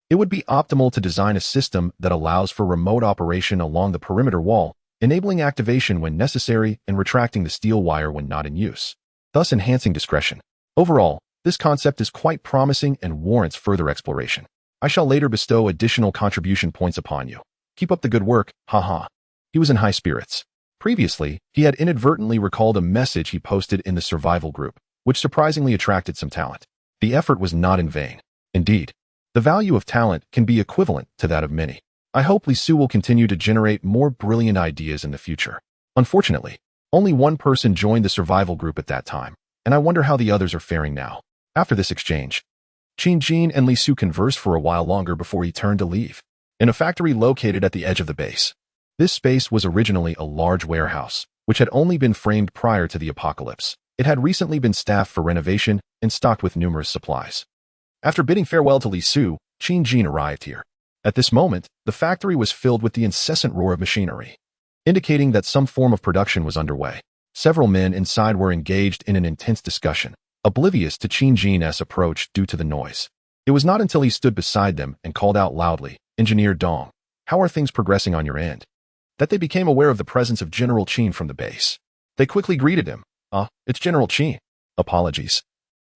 it would be optimal to design a system that allows for remote operation along the perimeter wall, enabling activation when necessary and retracting the steel wire when not in use, thus enhancing discretion. Overall, this concept is quite promising and warrants further exploration. I shall later bestow additional contribution points upon you. Keep up the good work, haha." He was in high spirits. Previously, he had inadvertently recalled a message he posted in the survival group, which surprisingly attracted some talent. The effort was not in vain. Indeed, the value of talent can be equivalent to that of many. I hope Li Su will continue to generate more brilliant ideas in the future. Unfortunately, only one person joined the survival group at that time, and I wonder how the others are faring now. After this exchange, Qin Jin and Li Su conversed for a while longer before he turned to leave. In a factory located at the edge of the base, this space was originally a large warehouse, which had only been framed prior to the apocalypse. It had recently been staffed for renovation and stocked with numerous supplies. After bidding farewell to Li Su, Qin Jin arrived here. At this moment, the factory was filled with the incessant roar of machinery, indicating that some form of production was underway. Several men inside were engaged in an intense discussion, oblivious to Qin Jin's approach due to the noise. It was not until he stood beside them and called out loudly, "Engineer Dong, how are things progressing on your end?" that they became aware of the presence of General Qin from the base. They quickly greeted him. It's General Qin. Apologies.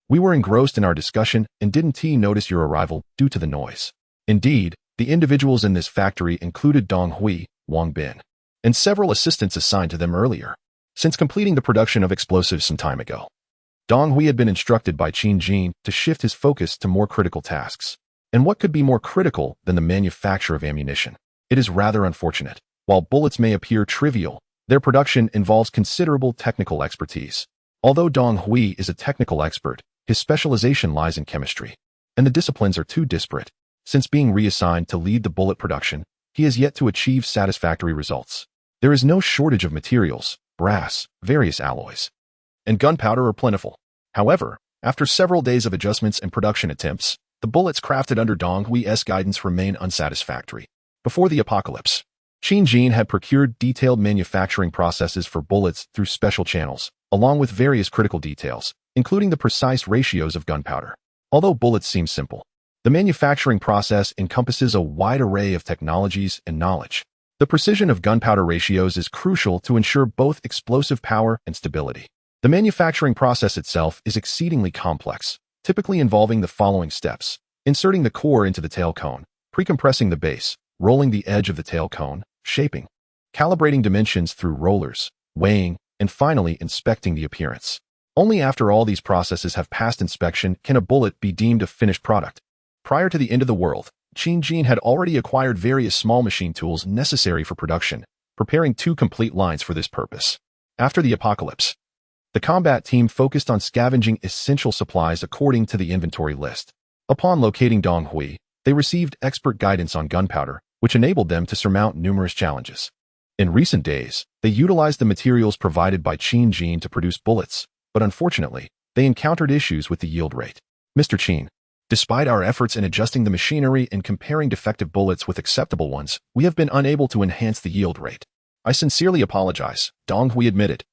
We were engrossed in our discussion and didn't notice your arrival due to the noise." Indeed, the individuals in this factory included Dong Hui, Wang Bin, and several assistants assigned to them earlier. Since completing the production of explosives some time ago, Dong Hui had been instructed by Qin Jin to shift his focus to more critical tasks. And what could be more critical than the manufacture of ammunition? It is rather unfortunate. While bullets may appear trivial, their production involves considerable technical expertise. Although Dong Hui is a technical expert, his specialization lies in chemistry, and the disciplines are too disparate. Since being reassigned to lead the bullet production, he has yet to achieve satisfactory results. There is no shortage of materials, brass, various alloys, and gunpowder are plentiful. However, after several days of adjustments and production attempts, the bullets crafted under Dong Hui's guidance remain unsatisfactory. Before the apocalypse, Qin Jin had procured detailed manufacturing processes for bullets through special channels, along with various critical details, including the precise ratios of gunpowder. Although bullets seem simple, the manufacturing process encompasses a wide array of technologies and knowledge. The precision of gunpowder ratios is crucial to ensure both explosive power and stability. The manufacturing process itself is exceedingly complex, typically involving the following steps: inserting the core into the tail cone, pre-compressing the base, rolling the edge of the tail cone, shaping, calibrating dimensions through rollers, weighing, and finally inspecting the appearance. Only after all these processes have passed inspection can a bullet be deemed a finished product. Prior to the end of the world, Qin Jin had already acquired various small machine tools necessary for production, preparing 2 complete lines for this purpose. After the apocalypse, the combat team focused on scavenging essential supplies according to the inventory list. Upon locating Donghui, they received expert guidance on gunpowder, which enabled them to surmount numerous challenges. In recent days, they utilized the materials provided by Qin Jin to produce bullets, but unfortunately, they encountered issues with the yield rate. Mr. Qin, despite our efforts in adjusting the machinery and comparing defective bullets with acceptable ones, we have been unable to enhance the yield rate. I sincerely apologize, Donghui admitted.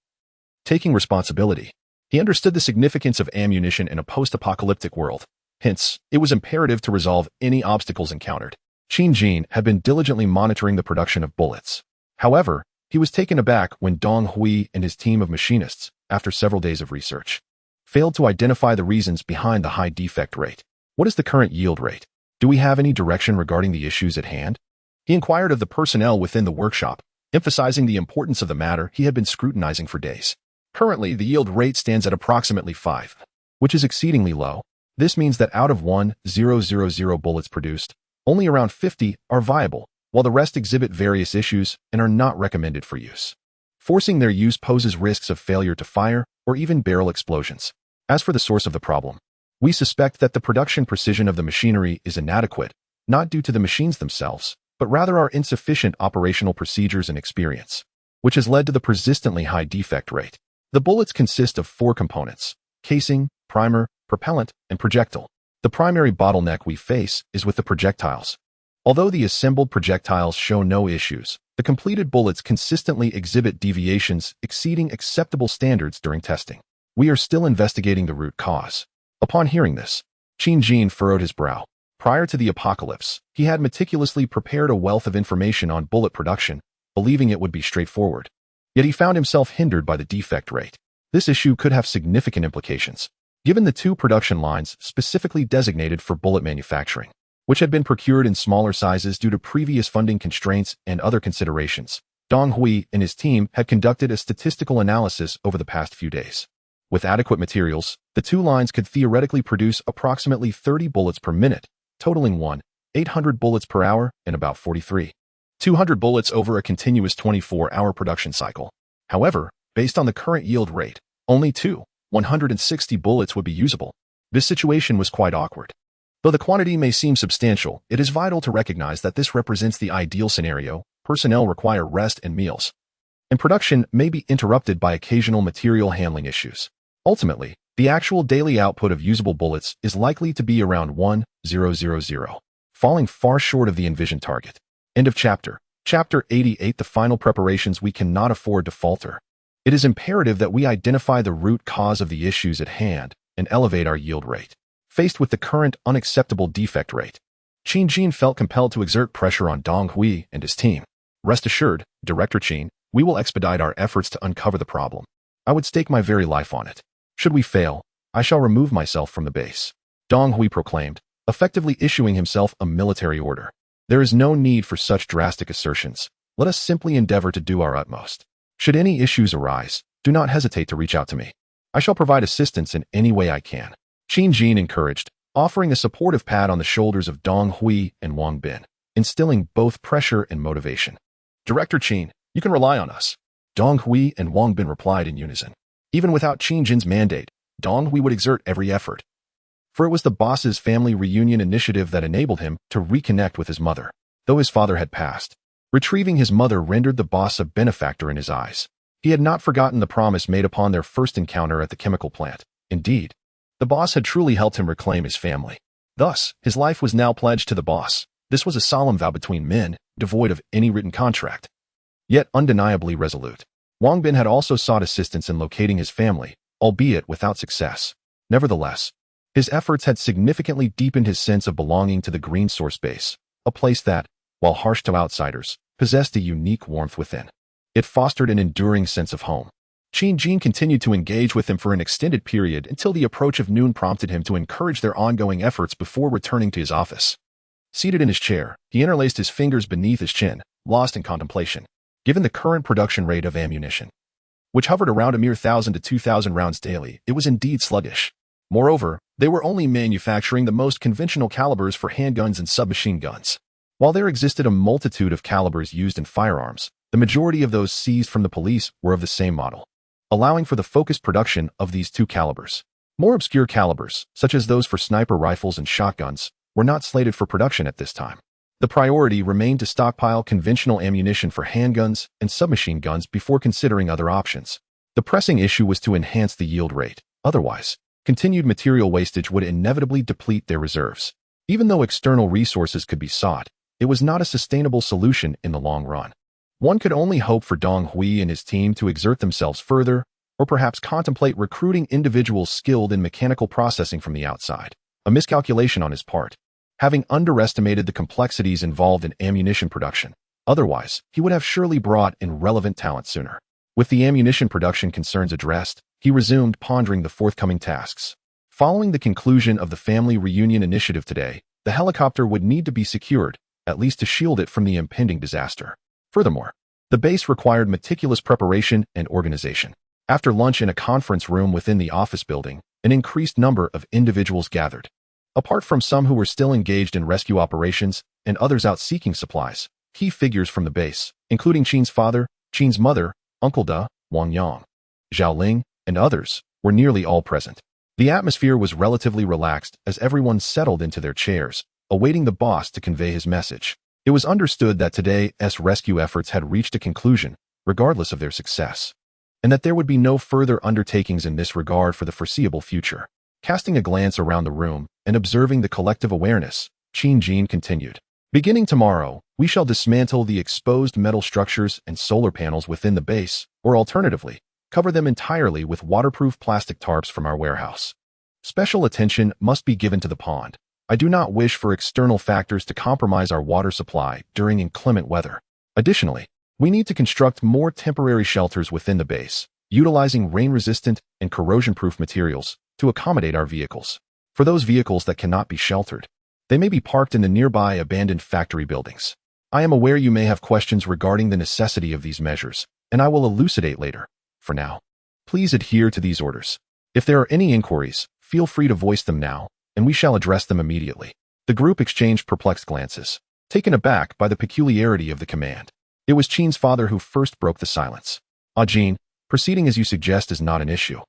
Taking responsibility, he understood the significance of ammunition in a post-apocalyptic world. Hence, it was imperative to resolve any obstacles encountered. Qin Jin had been diligently monitoring the production of bullets. However, he was taken aback when Donghui and his team of machinists, after several days of research, failed to identify the reasons behind the high defect rate. What is the current yield rate? Do we have any direction regarding the issues at hand? He inquired of the personnel within the workshop, emphasizing the importance of the matter he had been scrutinizing for days. Currently, the yield rate stands at approximately 5, which is exceedingly low. This means that out of 1,000 bullets produced, only around 50 are viable, while the rest exhibit various issues and are not recommended for use. Forcing their use poses risks of failure to fire or even barrel explosions. As for the source of the problem, we suspect that the production precision of the machinery is inadequate, not due to the machines themselves, but rather our insufficient operational procedures and experience, which has led to the persistently high defect rate. The bullets consist of 4 components: casing, primer, propellant, and projectile. The primary bottleneck we face is with the projectiles. Although the assembled projectiles show no issues, the completed bullets consistently exhibit deviations exceeding acceptable standards during testing. We are still investigating the root cause. Upon hearing this, Qin Jin furrowed his brow. Prior to the apocalypse, he had meticulously prepared a wealth of information on bullet production, believing it would be straightforward. Yet he found himself hindered by the defect rate. This issue could have significant implications, given the 2 production lines specifically designated for bullet manufacturing, which had been procured in smaller sizes due to previous funding constraints and other considerations. Donghui and his team had conducted a statistical analysis over the past few days. With adequate materials, the 2 lines could theoretically produce approximately 30 bullets per minute, totaling 800 bullets per hour and about 200 bullets over a continuous 24-hour production cycle. However, based on the current yield rate, only 160 bullets would be usable. This situation was quite awkward. Though the quantity may seem substantial, it is vital to recognize that this represents the ideal scenario. Personnel require rest and meals, and production may be interrupted by occasional material handling issues. Ultimately, the actual daily output of usable bullets is likely to be around 1,000, falling far short of the envisioned target. End of chapter. Chapter 88. The final preparations. We cannot afford to falter. It is imperative that we identify the root cause of the issues at hand and elevate our yield rate. Faced with the current unacceptable defect rate, Qin Jin felt compelled to exert pressure on Donghui and his team. Rest assured, Director Qin, we will expedite our efforts to uncover the problem. I would stake my very life on it. Should we fail, I shall remove myself from the base, Donghui proclaimed, effectively issuing himself a military order. There is no need for such drastic assertions. Let us simply endeavor to do our utmost. Should any issues arise, do not hesitate to reach out to me. I shall provide assistance in any way I can. Qin Jin encouraged, offering a supportive pat on the shoulders of Donghui and Wang Bin, instilling both pressure and motivation. Director Qin, you can rely on us, Donghui and Wang Bin replied in unison. Even without Qin Jin's mandate, Donghui would exert every effort, for it was the boss's family reunion initiative that enabled him to reconnect with his mother. Though his father had passed, retrieving his mother rendered the boss a benefactor in his eyes. He had not forgotten the promise made upon their first encounter at the chemical plant. Indeed, the boss had truly helped him reclaim his family. Thus, his life was now pledged to the boss. This was a solemn vow between men, devoid of any written contract, yet undeniably resolute. Wang Bin had also sought assistance in locating his family, albeit without success. Nevertheless, his efforts had significantly deepened his sense of belonging to the Green Source Base, a place that, while harsh to outsiders, possessed a unique warmth within. It fostered an enduring sense of home. Qin Jin continued to engage with him for an extended period until the approach of noon prompted him to encourage their ongoing efforts before returning to his office. Seated in his chair, he interlaced his fingers beneath his chin, lost in contemplation. Given the current production rate of ammunition, which hovered around a mere 1,000 to 2,000 rounds daily, it was indeed sluggish. Moreover, they were only manufacturing the most conventional calibers for handguns and submachine guns. While there existed a multitude of calibers used in firearms, the majority of those seized from the police were of the same model, allowing for the focused production of these two calibers. More obscure calibers, such as those for sniper rifles and shotguns, were not slated for production at this time. The priority remained to stockpile conventional ammunition for handguns and submachine guns before considering other options. The pressing issue was to enhance the yield rate. Otherwise, continued material wastage would inevitably deplete their reserves. Even though external resources could be sought, it was not a sustainable solution in the long run. One could only hope for Dong Hui and his team to exert themselves further, or perhaps contemplate recruiting individuals skilled in mechanical processing from the outside. A miscalculation on his part, having underestimated the complexities involved in ammunition production. Otherwise, he would have surely brought in relevant talent sooner. With the ammunition production concerns addressed, he resumed pondering the forthcoming tasks. Following the conclusion of the family reunion initiative today, the helicopter would need to be secured, at least to shield it from the impending disaster. Furthermore, the base required meticulous preparation and organization. After lunch in a conference room within the office building, an increased number of individuals gathered. Apart from some who were still engaged in rescue operations and others out seeking supplies, key figures from the base, including Qin's father, Qin's mother, Uncle Da, Wang Yang, Zhao Ling, and others, were nearly all present. The atmosphere was relatively relaxed as everyone settled into their chairs, awaiting the boss to convey his message. It was understood that today's rescue efforts had reached a conclusion, regardless of their success, and that there would be no further undertakings in this regard for the foreseeable future. Casting a glance around the room and observing the collective awareness, Qin Jin continued. Beginning tomorrow, we shall dismantle the exposed metal structures and solar panels within the base, or alternatively, cover them entirely with waterproof plastic tarps from our warehouse. Special attention must be given to the pond. I do not wish for external factors to compromise our water supply during inclement weather. Additionally, we need to construct more temporary shelters within the base, utilizing rain-resistant and corrosion-proof materials to accommodate our vehicles. For those vehicles that cannot be sheltered, they may be parked in the nearby abandoned factory buildings. I am aware you may have questions regarding the necessity of these measures, and I will elucidate later. For now, please adhere to these orders. If there are any inquiries, feel free to voice them now, and we shall address them immediately. The group exchanged perplexed glances, taken aback by the peculiarity of the command. It was Qin's father who first broke the silence. Jin, proceeding as you suggest is not an issue.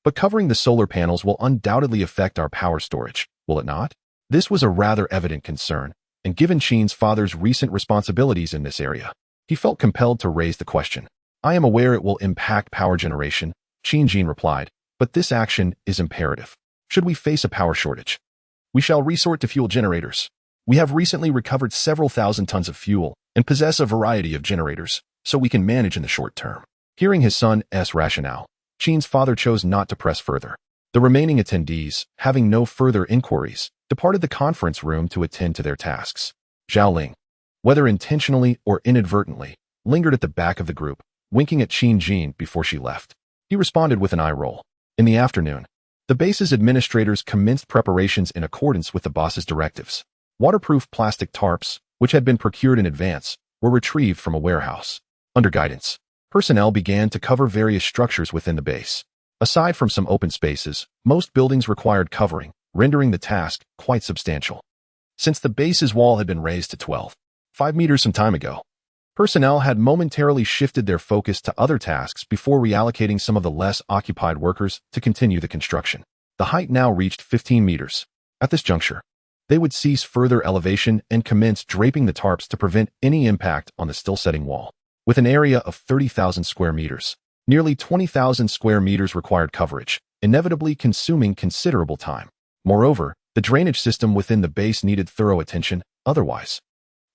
But covering the solar panels will undoubtedly affect our power storage, will it not? This was a rather evident concern, and given Qin's father's recent responsibilities in this area, he felt compelled to raise the question. I am aware it will impact power generation, Qin Jin replied, but this action is imperative. Should we face a power shortage, we shall resort to fuel generators. We have recently recovered several thousand tons of fuel and possess a variety of generators, so we can manage in the short term. Hearing his son's rationale, Qin's father chose not to press further. The remaining attendees, having no further inquiries, departed the conference room to attend to their tasks. Zhao Ling, whether intentionally or inadvertently, lingered at the back of the group, winking at Qin Jin before she left. He responded with an eye roll. In the afternoon, the base's administrators commenced preparations in accordance with the boss's directives. Waterproof plastic tarps, which had been procured in advance, were retrieved from a warehouse. Under guidance, personnel began to cover various structures within the base. Aside from some open spaces, most buildings required covering, rendering the task quite substantial. Since the base's wall had been raised to 12.5 meters some time ago, personnel had momentarily shifted their focus to other tasks before reallocating some of the less occupied workers to continue the construction. The height now reached 15 meters. At this juncture, they would cease further elevation and commence draping the tarps to prevent any impact on the still-setting wall. With an area of 30,000 square meters, nearly 20,000 square meters required coverage, inevitably consuming considerable time. Moreover, the drainage system within the base needed thorough attention, otherwise,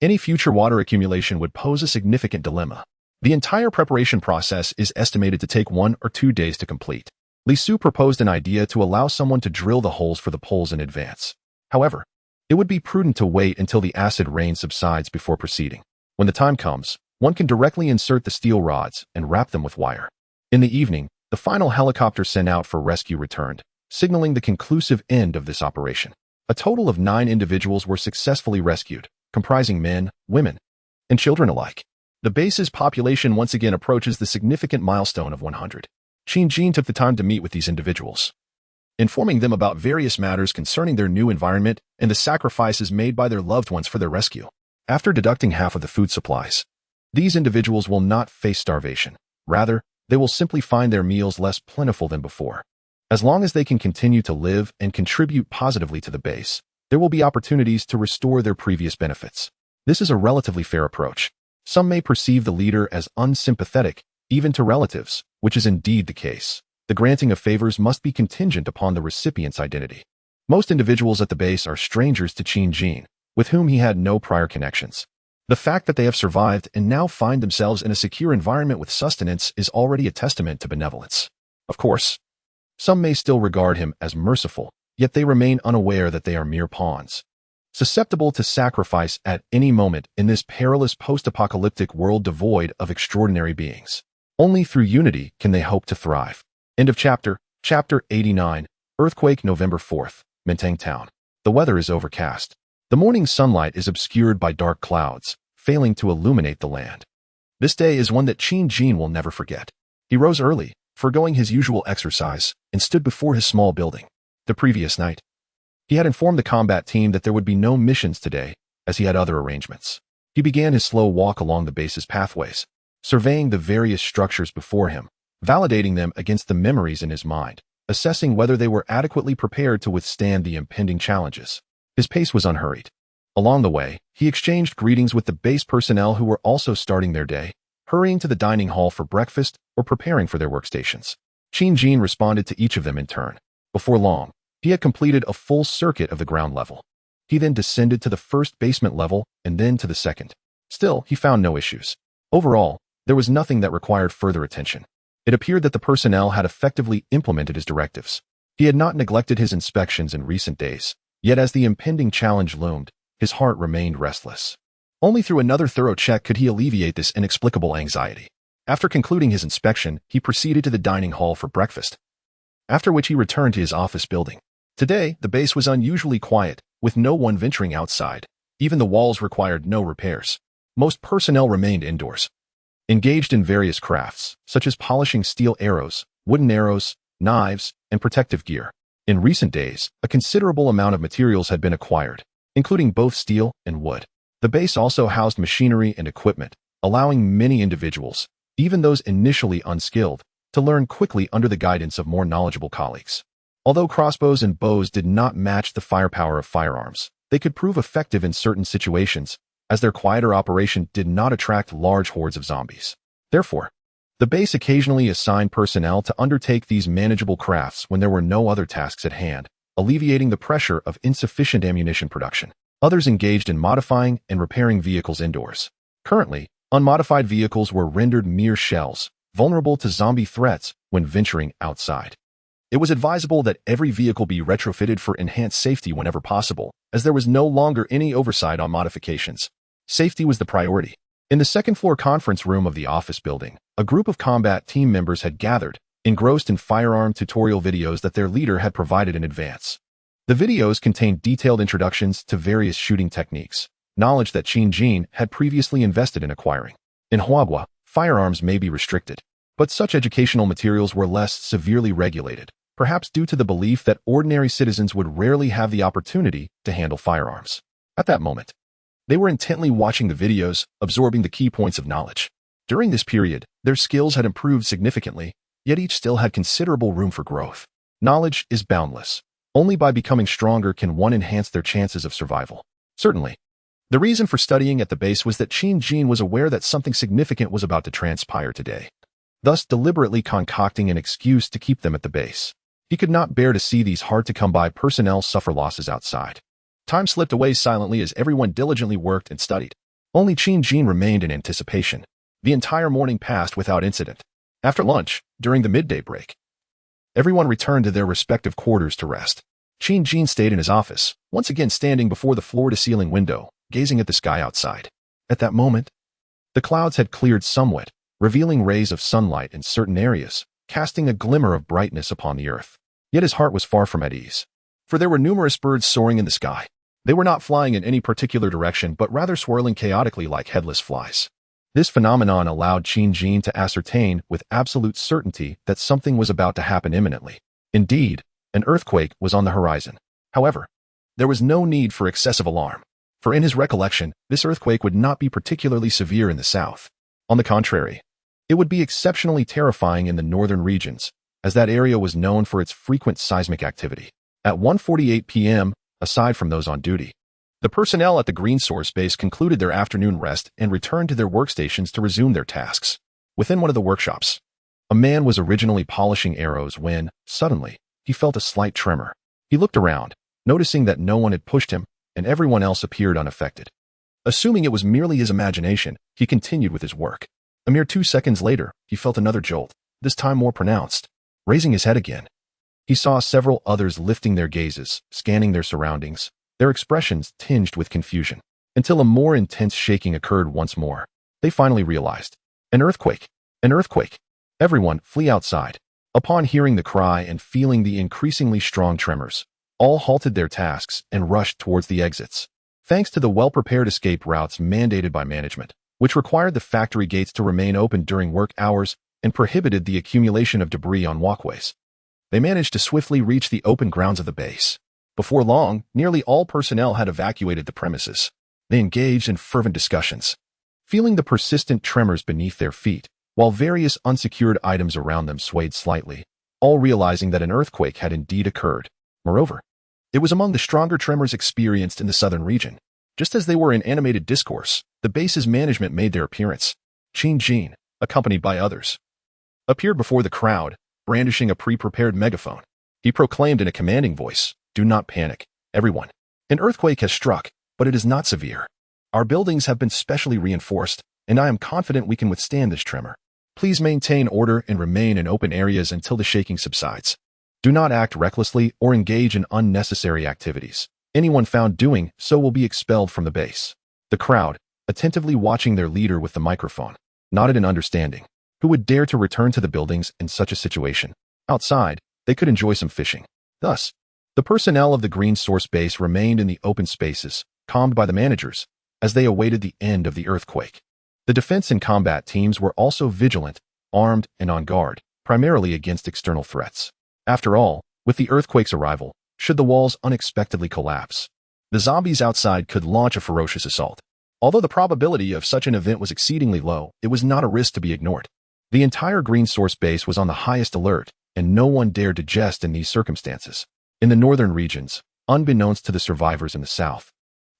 any future water accumulation would pose a significant dilemma. The entire preparation process is estimated to take 1 or 2 days to complete. Li Su proposed an idea to allow someone to drill the holes for the poles in advance. However, it would be prudent to wait until the acid rain subsides before proceeding. When the time comes, one can directly insert the steel rods and wrap them with wire. In the evening, the final helicopter sent out for rescue returned, signaling the conclusive end of this operation. A total of 9 individuals were successfully rescued, comprising men, women, and children alike. The base's population once again approaches the significant milestone of 100. Qin took the time to meet with these individuals, informing them about various matters concerning their new environment and the sacrifices made by their loved ones for their rescue. After deducting half of the food supplies, these individuals will not face starvation. Rather, they will simply find their meals less plentiful than before. As long as they can continue to live and contribute positively to the base, there will be opportunities to restore their previous benefits. This is a relatively fair approach. Some may perceive the leader as unsympathetic, even to relatives, which is indeed the case. The granting of favors must be contingent upon the recipient's identity. Most individuals at the base are strangers to Qin, with whom he had no prior connections. The fact that they have survived and now find themselves in a secure environment with sustenance is already a testament to benevolence. Of course, some may still regard him as merciful, yet they remain unaware that they are mere pawns, susceptible to sacrifice at any moment in this perilous post-apocalyptic world devoid of extraordinary beings. Only through unity can they hope to thrive. End of chapter. Chapter 89. Earthquake November 4th, Mentang Town. The weather is overcast. The morning sunlight is obscured by dark clouds, failing to illuminate the land. This day is one that Qin will never forget. He rose early, foregoing his usual exercise, and stood before his small building. The previous night, he had informed the combat team that there would be no missions today, as he had other arrangements. He began his slow walk along the base's pathways, surveying the various structures before him, validating them against the memories in his mind, assessing whether they were adequately prepared to withstand the impending challenges. His pace was unhurried. Along the way, he exchanged greetings with the base personnel who were also starting their day, hurrying to the dining hall for breakfast or preparing for their workstations. Qin responded to each of them in turn. Before long, he had completed a full circuit of the ground level. He then descended to the first basement level and then to the second. Still, he found no issues. Overall, there was nothing that required further attention. It appeared that the personnel had effectively implemented his directives. He had not neglected his inspections in recent days, yet as the impending challenge loomed, his heart remained restless. Only through another thorough check could he alleviate this inexplicable anxiety. After concluding his inspection, he proceeded to the dining hall for breakfast, after which he returned to his office building. Today, the base was unusually quiet, with no one venturing outside. Even the walls required no repairs. Most personnel remained indoors, engaged in various crafts, such as polishing steel arrows, wooden arrows, knives, and protective gear. In recent days, a considerable amount of materials had been acquired, including both steel and wood. The base also housed machinery and equipment, allowing many individuals, even those initially unskilled, to learn quickly under the guidance of more knowledgeable colleagues. Although crossbows and bows did not match the firepower of firearms, they could prove effective in certain situations, as their quieter operation did not attract large hordes of zombies. Therefore, the base occasionally assigned personnel to undertake these manageable crafts when there were no other tasks at hand, alleviating the pressure of insufficient ammunition production. Others engaged in modifying and repairing vehicles indoors. Currently, unmodified vehicles were rendered mere shells, vulnerable to zombie threats when venturing outside. It was advisable that every vehicle be retrofitted for enhanced safety whenever possible, as there was no longer any oversight on modifications. Safety was the priority. In the second-floor conference room of the office building, a group of combat team members had gathered, engrossed in firearm tutorial videos that their leader had provided in advance. The videos contained detailed introductions to various shooting techniques, knowledge that Qin had previously invested in acquiring. In Huagua, firearms may be restricted, but such educational materials were less severely regulated, perhaps due to the belief that ordinary citizens would rarely have the opportunity to handle firearms. At that moment, they were intently watching the videos, absorbing the key points of knowledge. During this period, their skills had improved significantly, yet each still had considerable room for growth. Knowledge is boundless. Only by becoming stronger can one enhance their chances of survival. Certainly, the reason for studying at the base was that Qin was aware that something significant was about to transpire today, thus deliberately concocting an excuse to keep them at the base. He could not bear to see these hard-to-come-by personnel suffer losses outside. Time slipped away silently as everyone diligently worked and studied. Only Qin remained in anticipation. The entire morning passed without incident. After lunch, during the midday break, everyone returned to their respective quarters to rest. Qin stayed in his office, once again standing before the floor-to-ceiling window, gazing at the sky outside. At that moment, the clouds had cleared somewhat, revealing rays of sunlight in certain areas, casting a glimmer of brightness upon the earth. Yet his heart was far from at ease, for there were numerous birds soaring in the sky. They were not flying in any particular direction, but rather swirling chaotically like headless flies. This phenomenon allowed Qin Jin to ascertain with absolute certainty that something was about to happen imminently. Indeed, an earthquake was on the horizon. However, there was no need for excessive alarm, for in his recollection, this earthquake would not be particularly severe in the south. On the contrary, it would be exceptionally terrifying in the northern regions, as that area was known for its frequent seismic activity. At 1:48 p.m., aside from those on duty, the personnel at the Green Source Base concluded their afternoon rest and returned to their workstations to resume their tasks. Within one of the workshops, a man was originally polishing arrows when, suddenly, he felt a slight tremor. He looked around, noticing that no one had pushed him, and everyone else appeared unaffected. Assuming it was merely his imagination, he continued with his work. A mere 2 seconds later, he felt another jolt, this time more pronounced. Raising his head again, he saw several others lifting their gazes, scanning their surroundings, their expressions tinged with confusion, until a more intense shaking occurred once more. They finally realized. An earthquake! An earthquake! Everyone, flee outside. Upon hearing the cry and feeling the increasingly strong tremors, all halted their tasks and rushed towards the exits. Thanks to the well-prepared escape routes mandated by management, which required the factory gates to remain open during work hours and prohibited the accumulation of debris on walkways, they managed to swiftly reach the open grounds of the base. Before long, nearly all personnel had evacuated the premises. They engaged in fervent discussions, feeling the persistent tremors beneath their feet, while various unsecured items around them swayed slightly, all realizing that an earthquake had indeed occurred. Moreover, it was among the stronger tremors experienced in the southern region. Just as they were in animated discourse, the base's management made their appearance. Qin Jin, accompanied by others, appeared before the crowd, brandishing a pre-prepared megaphone. He proclaimed in a commanding voice, "Do not panic, everyone. An earthquake has struck, but it is not severe. Our buildings have been specially reinforced, and I am confident we can withstand this tremor. Please maintain order and remain in open areas until the shaking subsides. Do not act recklessly or engage in unnecessary activities. Anyone found doing so will be expelled from the base." The crowd, attentively watching their leader with the microphone, nodded in understanding. Who would dare to return to the buildings in such a situation? Outside, they could enjoy some fishing. Thus, the personnel of the Green Source Base remained in the open spaces, calmed by the managers, as they awaited the end of the earthquake. The defense and combat teams were also vigilant, armed, and on guard, primarily against external threats. After all, with the earthquake's arrival, should the walls unexpectedly collapse, the zombies outside could launch a ferocious assault. Although the probability of such an event was exceedingly low, it was not a risk to be ignored. The entire Green Source Base was on the highest alert, and no one dared to jest in these circumstances. In the northern regions, unbeknownst to the survivors in the south,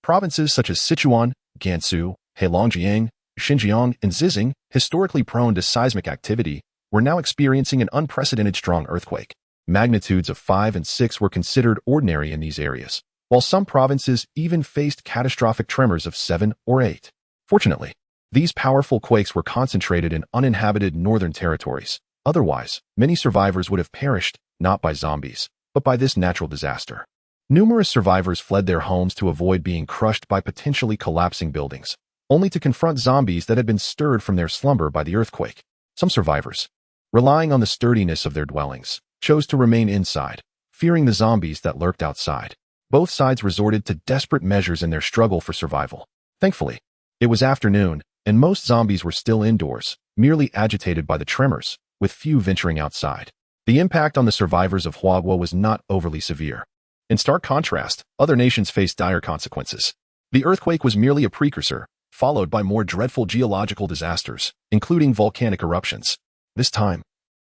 provinces such as Sichuan, Gansu, Heilongjiang, Xinjiang, and Zhejiang, historically prone to seismic activity, were now experiencing an unprecedented strong earthquake. Magnitudes of 5 and 6 were considered ordinary in these areas, while some provinces even faced catastrophic tremors of 7 or 8. Fortunately, these powerful quakes were concentrated in uninhabited northern territories. Otherwise, many survivors would have perished, not by zombies, but by this natural disaster. Numerous survivors fled their homes to avoid being crushed by potentially collapsing buildings, only to confront zombies that had been stirred from their slumber by the earthquake. Some survivors, relying on the sturdiness of their dwellings, chose to remain inside, fearing the zombies that lurked outside. Both sides resorted to desperate measures in their struggle for survival. Thankfully, it was afternoon, and most zombies were still indoors, merely agitated by the tremors, with few venturing outside. The impact on the survivors of Huagua was not overly severe. In stark contrast, other nations faced dire consequences. The earthquake was merely a precursor, followed by more dreadful geological disasters, including volcanic eruptions. This time,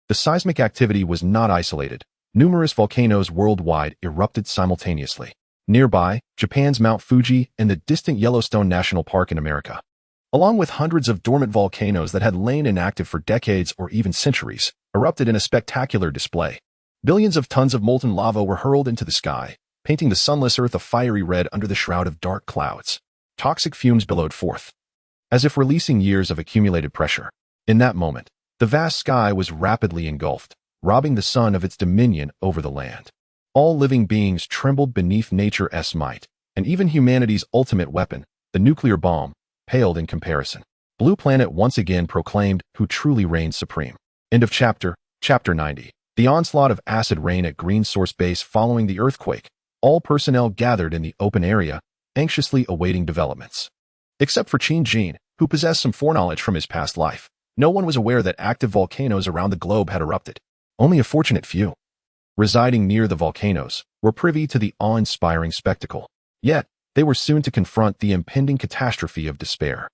the seismic activity was not isolated. Numerous volcanoes worldwide erupted simultaneously. Nearby, Japan's Mount Fuji and the distant Yellowstone National Park in America, along with hundreds of dormant volcanoes that had lain inactive for decades or even centuries, erupted in a spectacular display. Billions of tons of molten lava were hurled into the sky, painting the sunless earth a fiery red under the shroud of dark clouds. Toxic fumes billowed forth, as if releasing years of accumulated pressure. In that moment, the vast sky was rapidly engulfed, robbing the sun of its dominion over the land. All living beings trembled beneath nature's might, and even humanity's ultimate weapon, the nuclear bomb, paled in comparison. Blue Planet once again proclaimed who truly reigns supreme. End of chapter. Chapter 90. The onslaught of acid rain at Green Source Base following the earthquake. All personnel gathered in the open area, anxiously awaiting developments. Except for Qin Jin, who possessed some foreknowledge from his past life. No one was aware that active volcanoes around the globe had erupted. Only a fortunate few, residing near the volcanoes, were privy to the awe-inspiring spectacle. Yet, they were soon to confront the impending catastrophe of despair.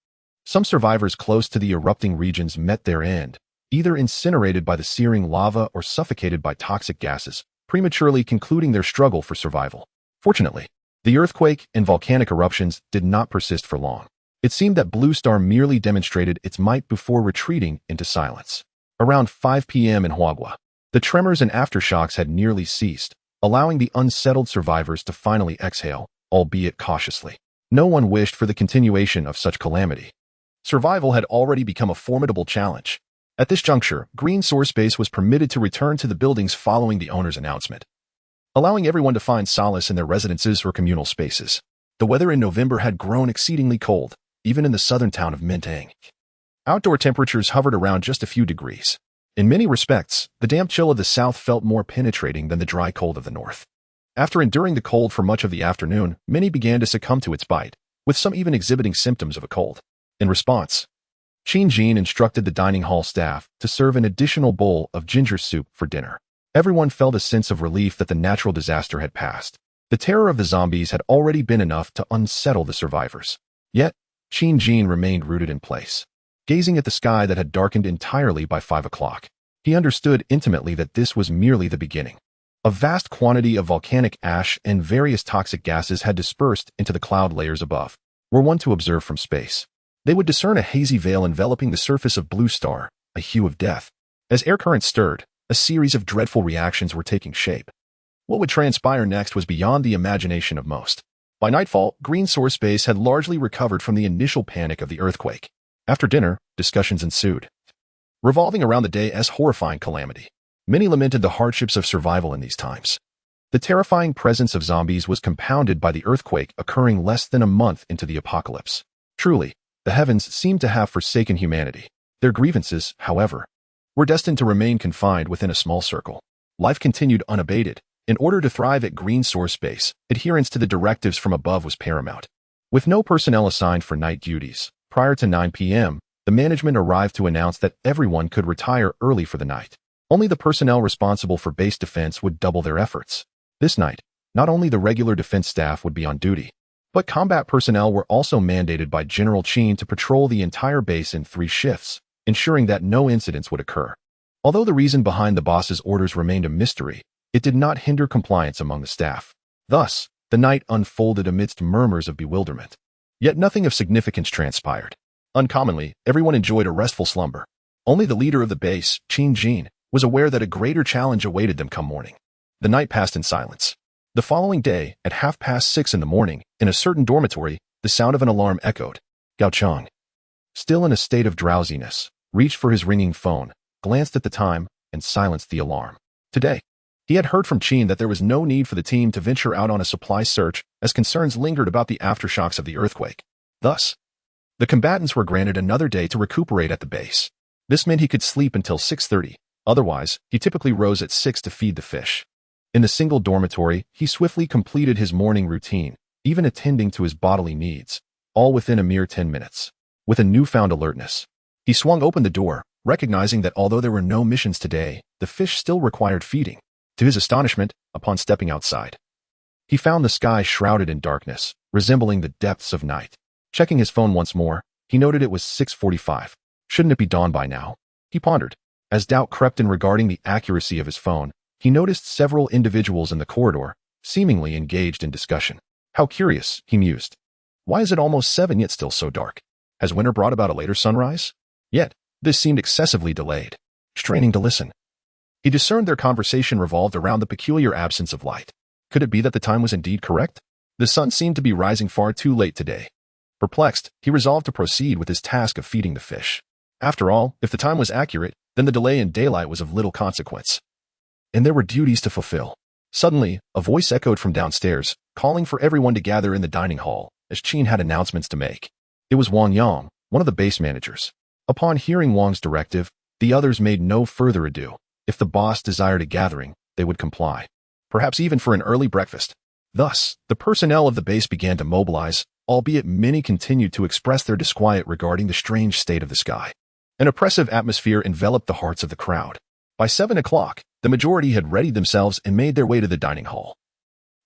Some survivors close to the erupting regions met their end, either incinerated by the searing lava or suffocated by toxic gases, prematurely concluding their struggle for survival. Fortunately, the earthquake and volcanic eruptions did not persist for long. It seemed that Blue Star merely demonstrated its might before retreating into silence. Around 5 p.m. in Huagua, the tremors and aftershocks had nearly ceased, allowing the unsettled survivors to finally exhale, albeit cautiously. No one wished for the continuation of such calamity. Survival had already become a formidable challenge. At this juncture, Green Source Base was permitted to return to the buildings following the owner's announcement, allowing everyone to find solace in their residences or communal spaces. The weather in November had grown exceedingly cold, even in the southern town of Mentang. Outdoor temperatures hovered around just a few degrees. In many respects, the damp chill of the south felt more penetrating than the dry cold of the north. After enduring the cold for much of the afternoon, many began to succumb to its bite, with some even exhibiting symptoms of a cold. In response, Qin Jin instructed the dining hall staff to serve an additional bowl of ginger soup for dinner. Everyone felt a sense of relief that the natural disaster had passed. The terror of the zombies had already been enough to unsettle the survivors. Yet, Qin Jin remained rooted in place, gazing at the sky that had darkened entirely by 5 o'clock. He understood intimately that this was merely the beginning. A vast quantity of volcanic ash and various toxic gases had dispersed into the cloud layers above. Were one to observe from space, they would discern a hazy veil enveloping the surface of Blue Star, a hue of death. As air currents stirred, a series of dreadful reactions were taking shape. What would transpire next was beyond the imagination of most. By nightfall, Green Source Base had largely recovered from the initial panic of the earthquake. After dinner, discussions ensued, revolving around the day's horrifying calamity. Many lamented the hardships of survival in these times. The terrifying presence of zombies was compounded by the earthquake occurring less than a month into the apocalypse. Truly, the heavens seemed to have forsaken humanity. Their grievances, however, were destined to remain confined within a small circle. Life continued unabated. In order to thrive at Green Source Base, adherence to the directives from above was paramount. With no personnel assigned for night duties, prior to 9 p.m., the management arrived to announce that everyone could retire early for the night. Only the personnel responsible for base defense would double their efforts. This night, not only the regular defense staff would be on duty, but combat personnel were also mandated by General Qin to patrol the entire base in 3 shifts, ensuring that no incidents would occur. Although the reason behind the boss's orders remained a mystery, it did not hinder compliance among the staff. Thus, the night unfolded amidst murmurs of bewilderment. Yet nothing of significance transpired. Uncommonly, everyone enjoyed a restful slumber. Only the leader of the base, Qin Jin, was aware that a greater challenge awaited them come morning. The night passed in silence. The following day, at 6:30 in the morning, in a certain dormitory, the sound of an alarm echoed. Gao Cheng, still in a state of drowsiness, reached for his ringing phone, glanced at the time, and silenced the alarm. Today, he had heard from Qin that there was no need for the team to venture out on a supply search as concerns lingered about the aftershocks of the earthquake. Thus, the combatants were granted another day to recuperate at the base. This meant he could sleep until 6:30. Otherwise, he typically rose at 6 to feed the fish. In the single dormitory, he swiftly completed his morning routine, even attending to his bodily needs, all within a mere 10 minutes. With a newfound alertness, he swung open the door, recognizing that although there were no missions today, the fish still required feeding. To his astonishment, upon stepping outside, he found the sky shrouded in darkness, resembling the depths of night. Checking his phone once more, he noted it was 6:45. Shouldn't it be dawn by now? He pondered. As doubt crept in regarding the accuracy of his phone, he noticed several individuals in the corridor, seemingly engaged in discussion. How curious, he mused. Why is it almost 7 yet still so dark? Has winter brought about a later sunrise? Yet, this seemed excessively delayed. Straining to listen, he discerned their conversation revolved around the peculiar absence of light. Could it be that the time was indeed correct? The sun seemed to be rising far too late today. Perplexed, he resolved to proceed with his task of feeding the fish. After all, if the time was accurate, then the delay in daylight was of little consequence. And there were duties to fulfill. Suddenly, a voice echoed from downstairs, calling for everyone to gather in the dining hall, as Qin had announcements to make. It was Wang Yang, one of the base managers. Upon hearing Wang's directive, the others made no further ado. If the boss desired a gathering, they would comply, perhaps even for an early breakfast. Thus, the personnel of the base began to mobilize, albeit many continued to express their disquiet regarding the strange state of the sky. An oppressive atmosphere enveloped the hearts of the crowd. By 7 o'clock, the majority had readied themselves and made their way to the dining hall.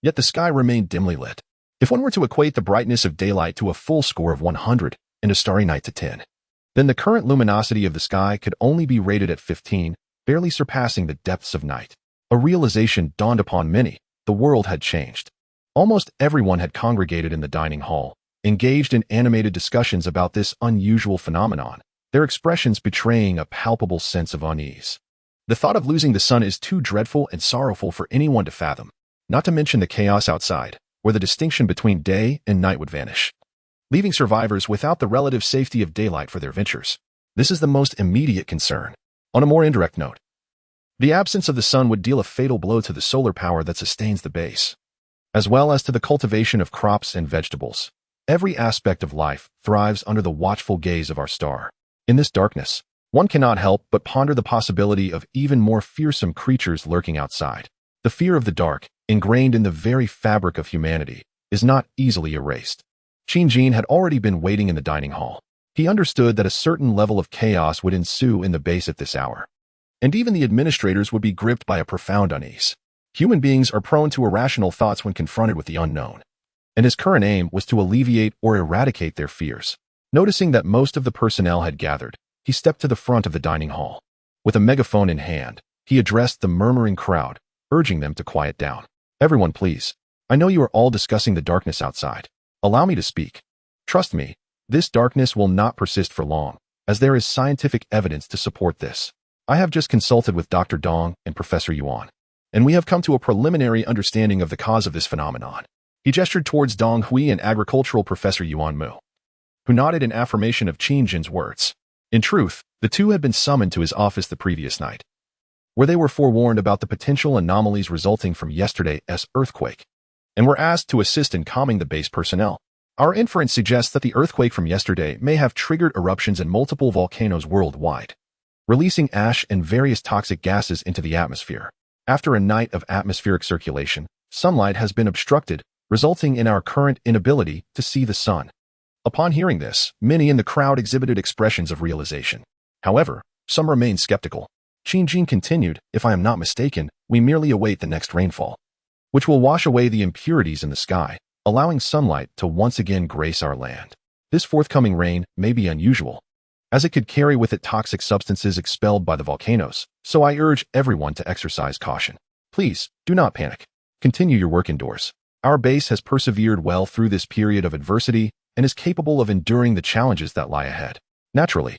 Yet the sky remained dimly lit. If one were to equate the brightness of daylight to a full score of 100 and a starry night to 10, then the current luminosity of the sky could only be rated at 15, barely surpassing the depths of night. A realization dawned upon many. The world had changed. Almost everyone had congregated in the dining hall, engaged in animated discussions about this unusual phenomenon, their expressions betraying a palpable sense of unease. The thought of losing the sun is too dreadful and sorrowful for anyone to fathom, not to mention the chaos outside, where the distinction between day and night would vanish, leaving survivors without the relative safety of daylight for their ventures. This is the most immediate concern. On a more indirect note, the absence of the sun would deal a fatal blow to the solar power that sustains the base, as well as to the cultivation of crops and vegetables. Every aspect of life thrives under the watchful gaze of our star. In this darkness, one cannot help but ponder the possibility of even more fearsome creatures lurking outside. The fear of the dark, ingrained in the very fabric of humanity, is not easily erased. Qin had already been waiting in the dining hall. He understood that a certain level of chaos would ensue in the base at this hour, and even the administrators would be gripped by a profound unease. Human beings are prone to irrational thoughts when confronted with the unknown, and his current aim was to alleviate or eradicate their fears. Noticing that most of the personnel had gathered, he stepped to the front of the dining hall. With a megaphone in hand, he addressed the murmuring crowd, urging them to quiet down. "Everyone, please. I know you are all discussing the darkness outside. Allow me to speak. Trust me, this darkness will not persist for long, as there is scientific evidence to support this. I have just consulted with Dr. Dong and Professor Yuan, and we have come to a preliminary understanding of the cause of this phenomenon." He gestured towards Dong Hui and agricultural Professor Yuan Mu, who nodded in affirmation of Qin words. In truth, the two had been summoned to his office the previous night, where they were forewarned about the potential anomalies resulting from yesterday's earthquake, and were asked to assist in calming the base personnel. Our inference suggests that the earthquake from yesterday may have triggered eruptions in multiple volcanoes worldwide, releasing ash and various toxic gases into the atmosphere. After a night of atmospheric circulation, sunlight has been obstructed, resulting in our current inability to see the sun. Upon hearing this, many in the crowd exhibited expressions of realization. However, some remained skeptical. Qin continued, "If I am not mistaken, we merely await the next rainfall, which will wash away the impurities in the sky, allowing sunlight to once again grace our land. This forthcoming rain may be unusual, as it could carry with it toxic substances expelled by the volcanoes, so I urge everyone to exercise caution. Please, do not panic. Continue your work indoors. Our base has persevered well through this period of adversity and is capable of enduring the challenges that lie ahead. Naturally,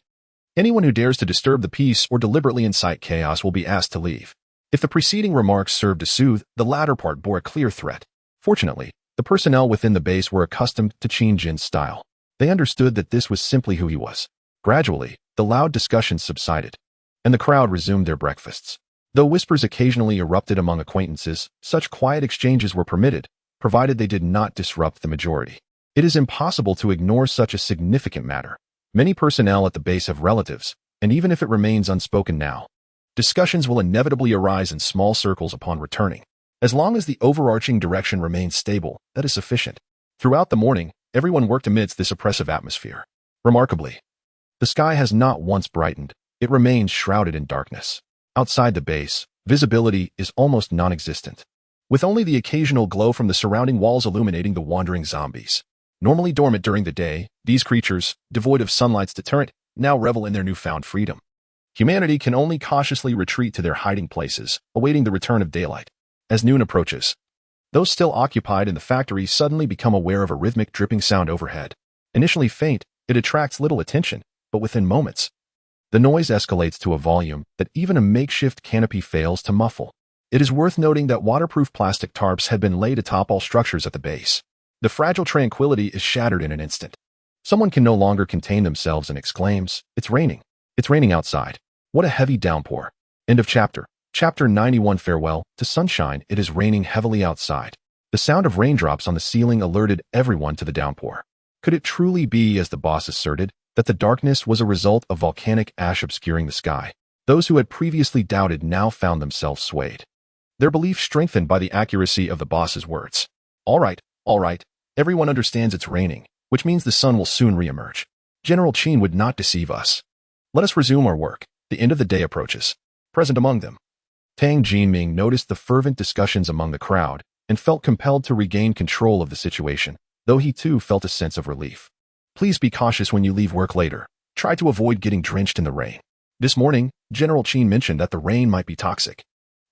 anyone who dares to disturb the peace or deliberately incite chaos will be asked to leave." If the preceding remarks served to soothe, the latter part bore a clear threat. Fortunately, the personnel within the base were accustomed to Qin style. They understood that this was simply who he was. Gradually, the loud discussions subsided, and the crowd resumed their breakfasts. Though whispers occasionally erupted among acquaintances, such quiet exchanges were permitted, provided they did not disrupt the majority. It is impossible to ignore such a significant matter. Many personnel at the base have relatives, and even if it remains unspoken now, discussions will inevitably arise in small circles upon returning. As long as the overarching direction remains stable, that is sufficient. Throughout the morning, everyone worked amidst this oppressive atmosphere. Remarkably, the sky has not once brightened, it remains shrouded in darkness. Outside the base, visibility is almost non-existent, with only the occasional glow from the surrounding walls illuminating the wandering zombies. Normally dormant during the day, these creatures, devoid of sunlight's deterrent, now revel in their newfound freedom. Humanity can only cautiously retreat to their hiding places, awaiting the return of daylight. As noon approaches, those still occupied in the factory suddenly become aware of a rhythmic dripping sound overhead. Initially faint, it attracts little attention, but within moments, the noise escalates to a volume that even a makeshift canopy fails to muffle. It is worth noting that waterproof plastic tarps had been laid atop all structures at the base. The fragile tranquility is shattered in an instant. Someone can no longer contain themselves and exclaims, "It's raining. It's raining outside. What a heavy downpour." End of chapter. Chapter 91. Farewell to sunshine. It is raining heavily outside. The sound of raindrops on the ceiling alerted everyone to the downpour. Could it truly be, as the boss asserted, that the darkness was a result of volcanic ash obscuring the sky? Those who had previously doubted now found themselves swayed, their belief strengthened by the accuracy of the boss's words. All right, Everyone understands it's raining, which means the sun will soon re-emerge. General Qin would not deceive us. Let us resume our work. The end of the day approaches. Present among them, Tang Jinming noticed the fervent discussions among the crowd and felt compelled to regain control of the situation, though he too felt a sense of relief. Please be cautious when you leave work later. Try to avoid getting drenched in the rain. This morning, General Qin mentioned that the rain might be toxic.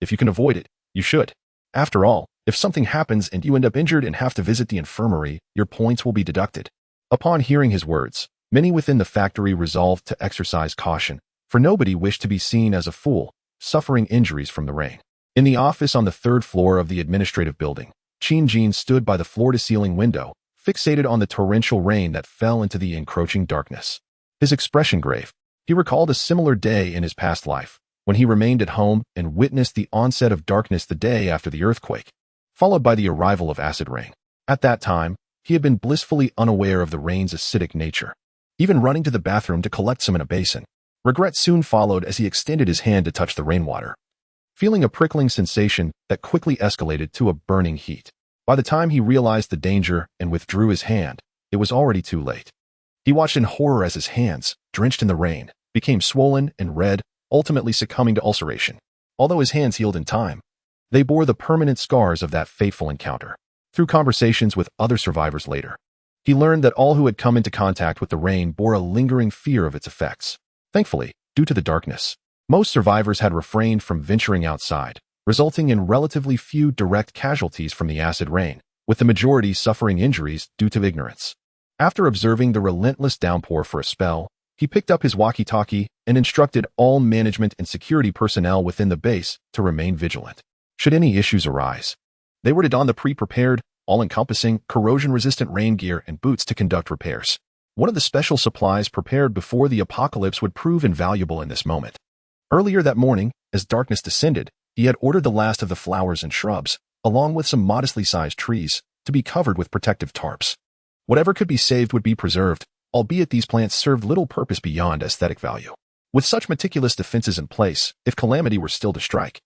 If you can avoid it, you should. After all, if something happens and you end up injured and have to visit the infirmary, your points will be deducted. Upon hearing his words, many within the factory resolved to exercise caution, for nobody wished to be seen as a fool, suffering injuries from the rain. In the office on the third floor of the administrative building, Qin Jin stood by the floor-to-ceiling window, fixated on the torrential rain that fell into the encroaching darkness. His expression grave. He recalled a similar day in his past life, when he remained at home and witnessed the onset of darkness the day after the earthquake, followed by the arrival of acid rain. At that time, he had been blissfully unaware of the rain's acidic nature, even running to the bathroom to collect some in a basin. Regret soon followed as he extended his hand to touch the rainwater, feeling a prickling sensation that quickly escalated to a burning heat. By the time he realized the danger and withdrew his hand, it was already too late. He watched in horror as his hands, drenched in the rain, became swollen and red, ultimately succumbing to ulceration. Although his hands healed in time, they bore the permanent scars of that fateful encounter. Through conversations with other survivors later, he learned that all who had come into contact with the rain bore a lingering fear of its effects. Thankfully, due to the darkness, most survivors had refrained from venturing outside, resulting in relatively few direct casualties from the acid rain, with the majority suffering injuries due to ignorance. After observing the relentless downpour for a spell, he picked up his walkie-talkie and instructed all management and security personnel within the base to remain vigilant. Should any issues arise, they were to don the pre-prepared, all-encompassing, corrosion-resistant rain gear and boots to conduct repairs. One of the special supplies prepared before the apocalypse would prove invaluable in this moment. Earlier that morning, as darkness descended, he had ordered the last of the flowers and shrubs, along with some modestly sized trees, to be covered with protective tarps. Whatever could be saved would be preserved, albeit these plants served little purpose beyond aesthetic value. With such meticulous defenses in place, if calamity were still to strike,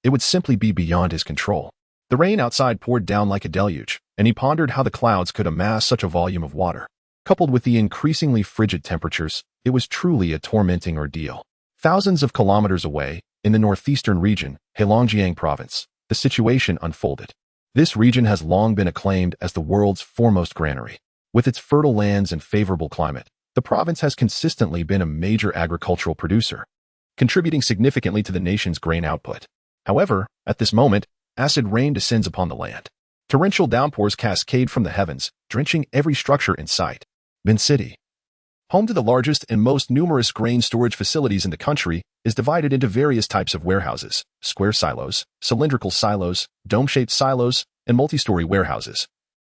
it would simply be beyond his control. The rain outside poured down like a deluge, and he pondered how the clouds could amass such a volume of water. Coupled with the increasingly frigid temperatures, it was truly a tormenting ordeal. Thousands of kilometers away, in the northeastern region, Heilongjiang province, the situation unfolded. This region has long been acclaimed as the world's foremost granary. With its fertile lands and favorable climate, the province has consistently been a major agricultural producer, contributing significantly to the nation's grain output. However, at this moment, acid rain descends upon the land. Torrential downpours cascade from the heavens, drenching every structure in sight. Bin City, home to the largest and most numerous grain storage facilities in the country, is divided into various types of warehouses: square silos, cylindrical silos, dome-shaped silos, and multi-story warehouses,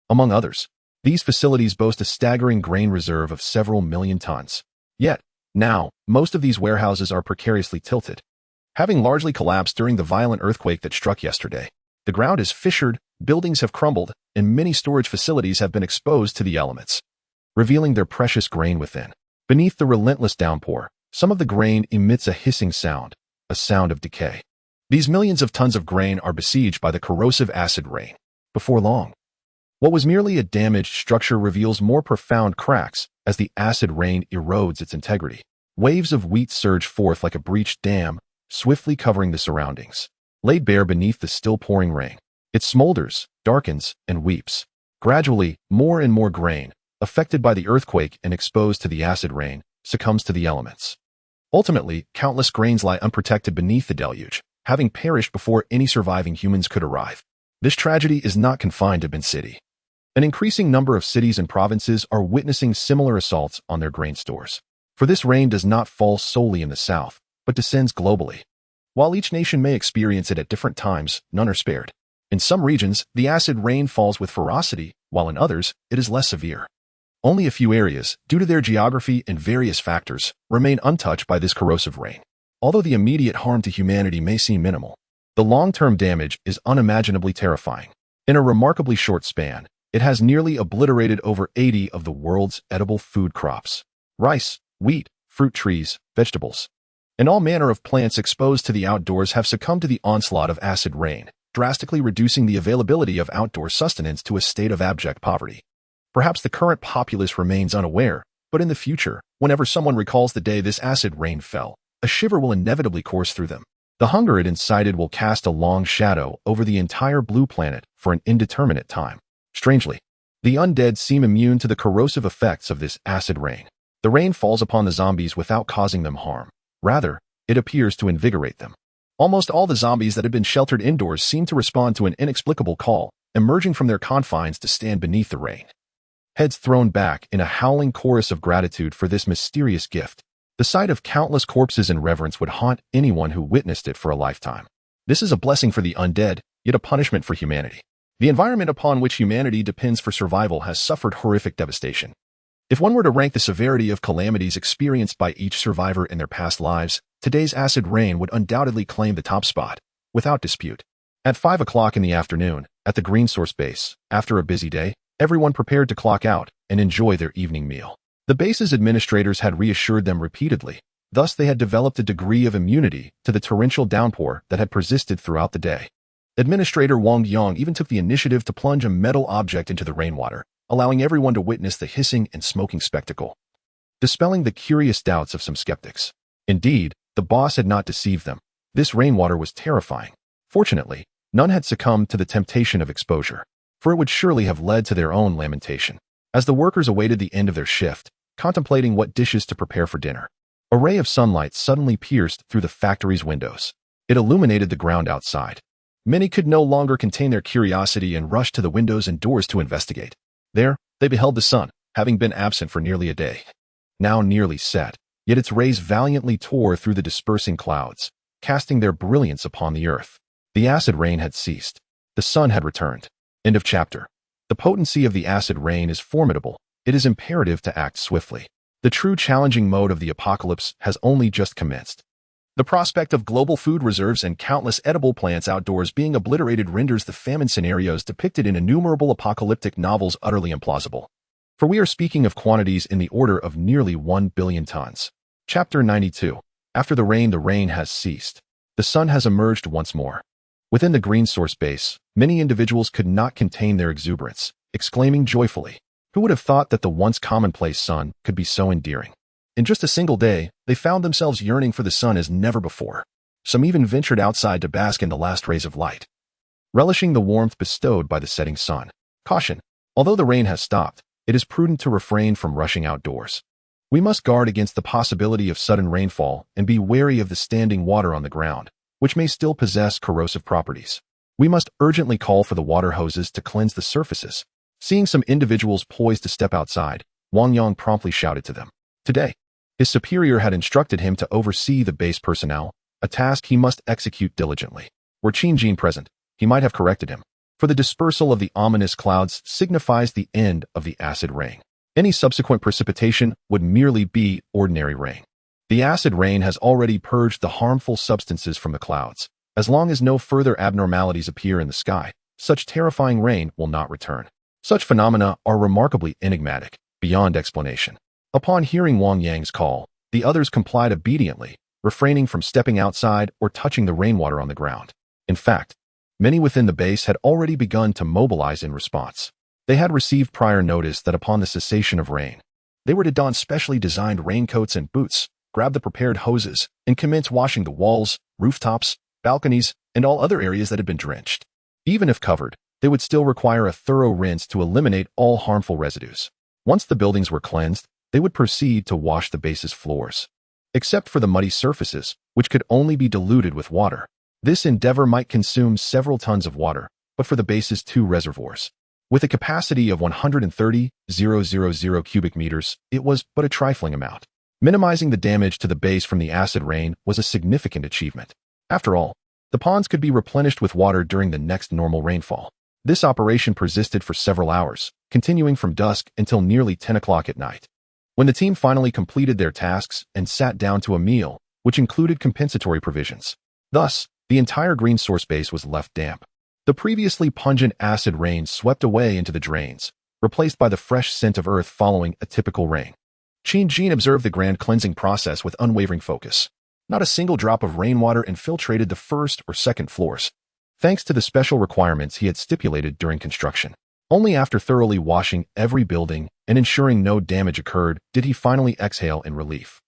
among others. These facilities boast a staggering grain reserve of several million tons. Yet, now, most of these warehouses are precariously tilted, having largely collapsed during the violent earthquake that struck yesterday. The ground is fissured, buildings have crumbled, and many storage facilities have been exposed to the elements, revealing their precious grain within. Beneath the relentless downpour, some of the grain emits a hissing sound, a sound of decay. These millions of tons of grain are besieged by the corrosive acid rain. Before long, what was merely a damaged structure reveals more profound cracks as the acid rain erodes its integrity. Waves of wheat surge forth like a breached dam, swiftly covering the surroundings. Laid bare beneath the still pouring rain, it smolders, darkens, and weeps. Gradually, more and more grain, affected by the earthquake and exposed to the acid rain, succumbs to the elements. Ultimately, countless grains lie unprotected beneath the deluge, having perished before any surviving humans could arrive. This tragedy is not confined to Bin City. An increasing number of cities and provinces are witnessing similar assaults on their grain stores. For this rain does not fall solely in the south, but descends globally. While each nation may experience it at different times, none are spared. In some regions, the acid rain falls with ferocity, while in others, it is less severe. Only a few areas, due to their geography and various factors, remain untouched by this corrosive rain. Although the immediate harm to humanity may seem minimal, the long-term damage is unimaginably terrifying. In a remarkably short span, it has nearly obliterated over 80 of the world's edible food crops. Rice, wheat, fruit trees, vegetables, and all manner of plants exposed to the outdoors have succumbed to the onslaught of acid rain, drastically reducing the availability of outdoor sustenance to a state of abject poverty. Perhaps the current populace remains unaware, but in the future, whenever someone recalls the day this acid rain fell, a shiver will inevitably course through them. The hunger it incited will cast a long shadow over the entire blue planet for an indeterminate time. Strangely, the undead seem immune to the corrosive effects of this acid rain. The rain falls upon the zombies without causing them harm. Rather, it appears to invigorate them. Almost all the zombies that had been sheltered indoors seem to respond to an inexplicable call, emerging from their confines to stand beneath the rain. Heads thrown back in a howling chorus of gratitude for this mysterious gift. The sight of countless corpses in reverence would haunt anyone who witnessed it for a lifetime. This is a blessing for the undead, yet a punishment for humanity. The environment upon which humanity depends for survival has suffered horrific devastation. If one were to rank the severity of calamities experienced by each survivor in their past lives, today's acid rain would undoubtedly claim the top spot, without dispute. At 5 o'clock in the afternoon, at the Green Source base, after a busy day, everyone prepared to clock out and enjoy their evening meal. The base's administrators had reassured them repeatedly, thus they had developed a degree of immunity to the torrential downpour that had persisted throughout the day. Administrator Wang Yang even took the initiative to plunge a metal object into the rainwater, allowing everyone to witness the hissing and smoking spectacle, dispelling the curious doubts of some skeptics. Indeed, the boss had not deceived them. This rainwater was terrifying. Fortunately, none had succumbed to the temptation of exposure, for it would surely have led to their own lamentation. As the workers awaited the end of their shift, contemplating what dishes to prepare for dinner, a ray of sunlight suddenly pierced through the factory's windows. It illuminated the ground outside. Many could no longer contain their curiosity and rushed to the windows and doors to investigate. There, they beheld the sun, having been absent for nearly a day. Now nearly set, yet its rays valiantly tore through the dispersing clouds, casting their brilliance upon the earth. The acid rain had ceased. The sun had returned. End of chapter. The potency of the acid rain is formidable. It is imperative to act swiftly. The true challenging mode of the apocalypse has only just commenced. The prospect of global food reserves and countless edible plants outdoors being obliterated renders the famine scenarios depicted in innumerable apocalyptic novels utterly implausible. For we are speaking of quantities in the order of nearly 1 billion tons. Chapter 92. After the rain has ceased. The sun has emerged once more. Within the Green Source base, many individuals could not contain their exuberance, exclaiming joyfully, "Who would have thought that the once commonplace sun could be so endearing?" In just a single day, they found themselves yearning for the sun as never before. Some even ventured outside to bask in the last rays of light, relishing the warmth bestowed by the setting sun. Caution: although the rain has stopped, it is prudent to refrain from rushing outdoors. We must guard against the possibility of sudden rainfall and be wary of the standing water on the ground, which may still possess corrosive properties. We must urgently call for the water hoses to cleanse the surfaces. Seeing some individuals poised to step outside, Wang Yang promptly shouted to them. Today, his superior had instructed him to oversee the base personnel, a task he must execute diligently. Were Qin Jin present, he might have corrected him, for the dispersal of the ominous clouds signifies the end of the acid rain. Any subsequent precipitation would merely be ordinary rain. The acid rain has already purged the harmful substances from the clouds. As long as no further abnormalities appear in the sky, such terrifying rain will not return. Such phenomena are remarkably enigmatic, beyond explanation. Upon hearing Wang Yang's call, the others complied obediently, refraining from stepping outside or touching the rainwater on the ground. In fact, many within the base had already begun to mobilize in response. They had received prior notice that upon the cessation of rain, they were to don specially designed raincoats and boots, grab the prepared hoses, and commence washing the walls, rooftops, balconies, and all other areas that had been drenched. Even if covered, they would still require a thorough rinse to eliminate all harmful residues. Once the buildings were cleansed, they would proceed to wash the base's floors. Except for the muddy surfaces, which could only be diluted with water. This endeavor might consume several tons of water, but for the base's 2 reservoirs, with a capacity of 130,000 cubic meters, it was but a trifling amount. Minimizing the damage to the base from the acid rain was a significant achievement. After all, the ponds could be replenished with water during the next normal rainfall. This operation persisted for several hours, continuing from dusk until nearly 10 o'clock at night. When the team finally completed their tasks and sat down to a meal, which included compensatory provisions. Thus, the entire Green Source base was left damp. The previously pungent acid rain swept away into the drains, replaced by the fresh scent of earth following a typical rain. Qin Jin observed the grand cleansing process with unwavering focus. Not a single drop of rainwater infiltrated the first or second floors. thanks to the special requirements he had stipulated during construction. Only after thoroughly washing every building and ensuring no damage occurred did he finally exhale in relief.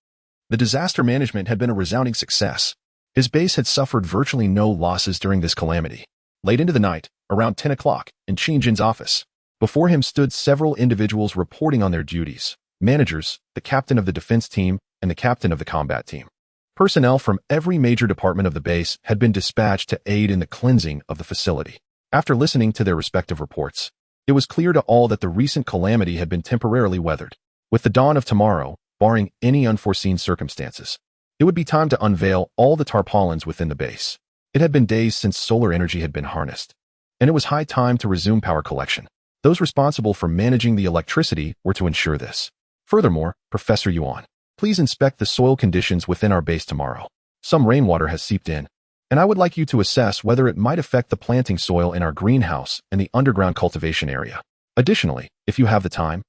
The disaster management had been a resounding success. His base had suffered virtually no losses during this calamity. Late into the night, around 10 o'clock, in Qin office, before him stood several individuals reporting on their duties: managers, the captain of the defense team, and the captain of the combat team. Personnel from every major department of the base had been dispatched to aid in the cleansing of the facility. After listening to their respective reports, it was clear to all that the recent calamity had been temporarily weathered. With the dawn of tomorrow, barring any unforeseen circumstances, it would be time to unveil all the tarpaulins within the base. It had been days since solar energy had been harnessed, and it was high time to resume power collection. Those responsible for managing the electricity were to ensure this. Furthermore, Professor Yuan, please inspect the soil conditions within our base tomorrow. Some rainwater has seeped in, and I would like you to assess whether it might affect the planting soil in our greenhouse and the underground cultivation area. Additionally, if you have the time,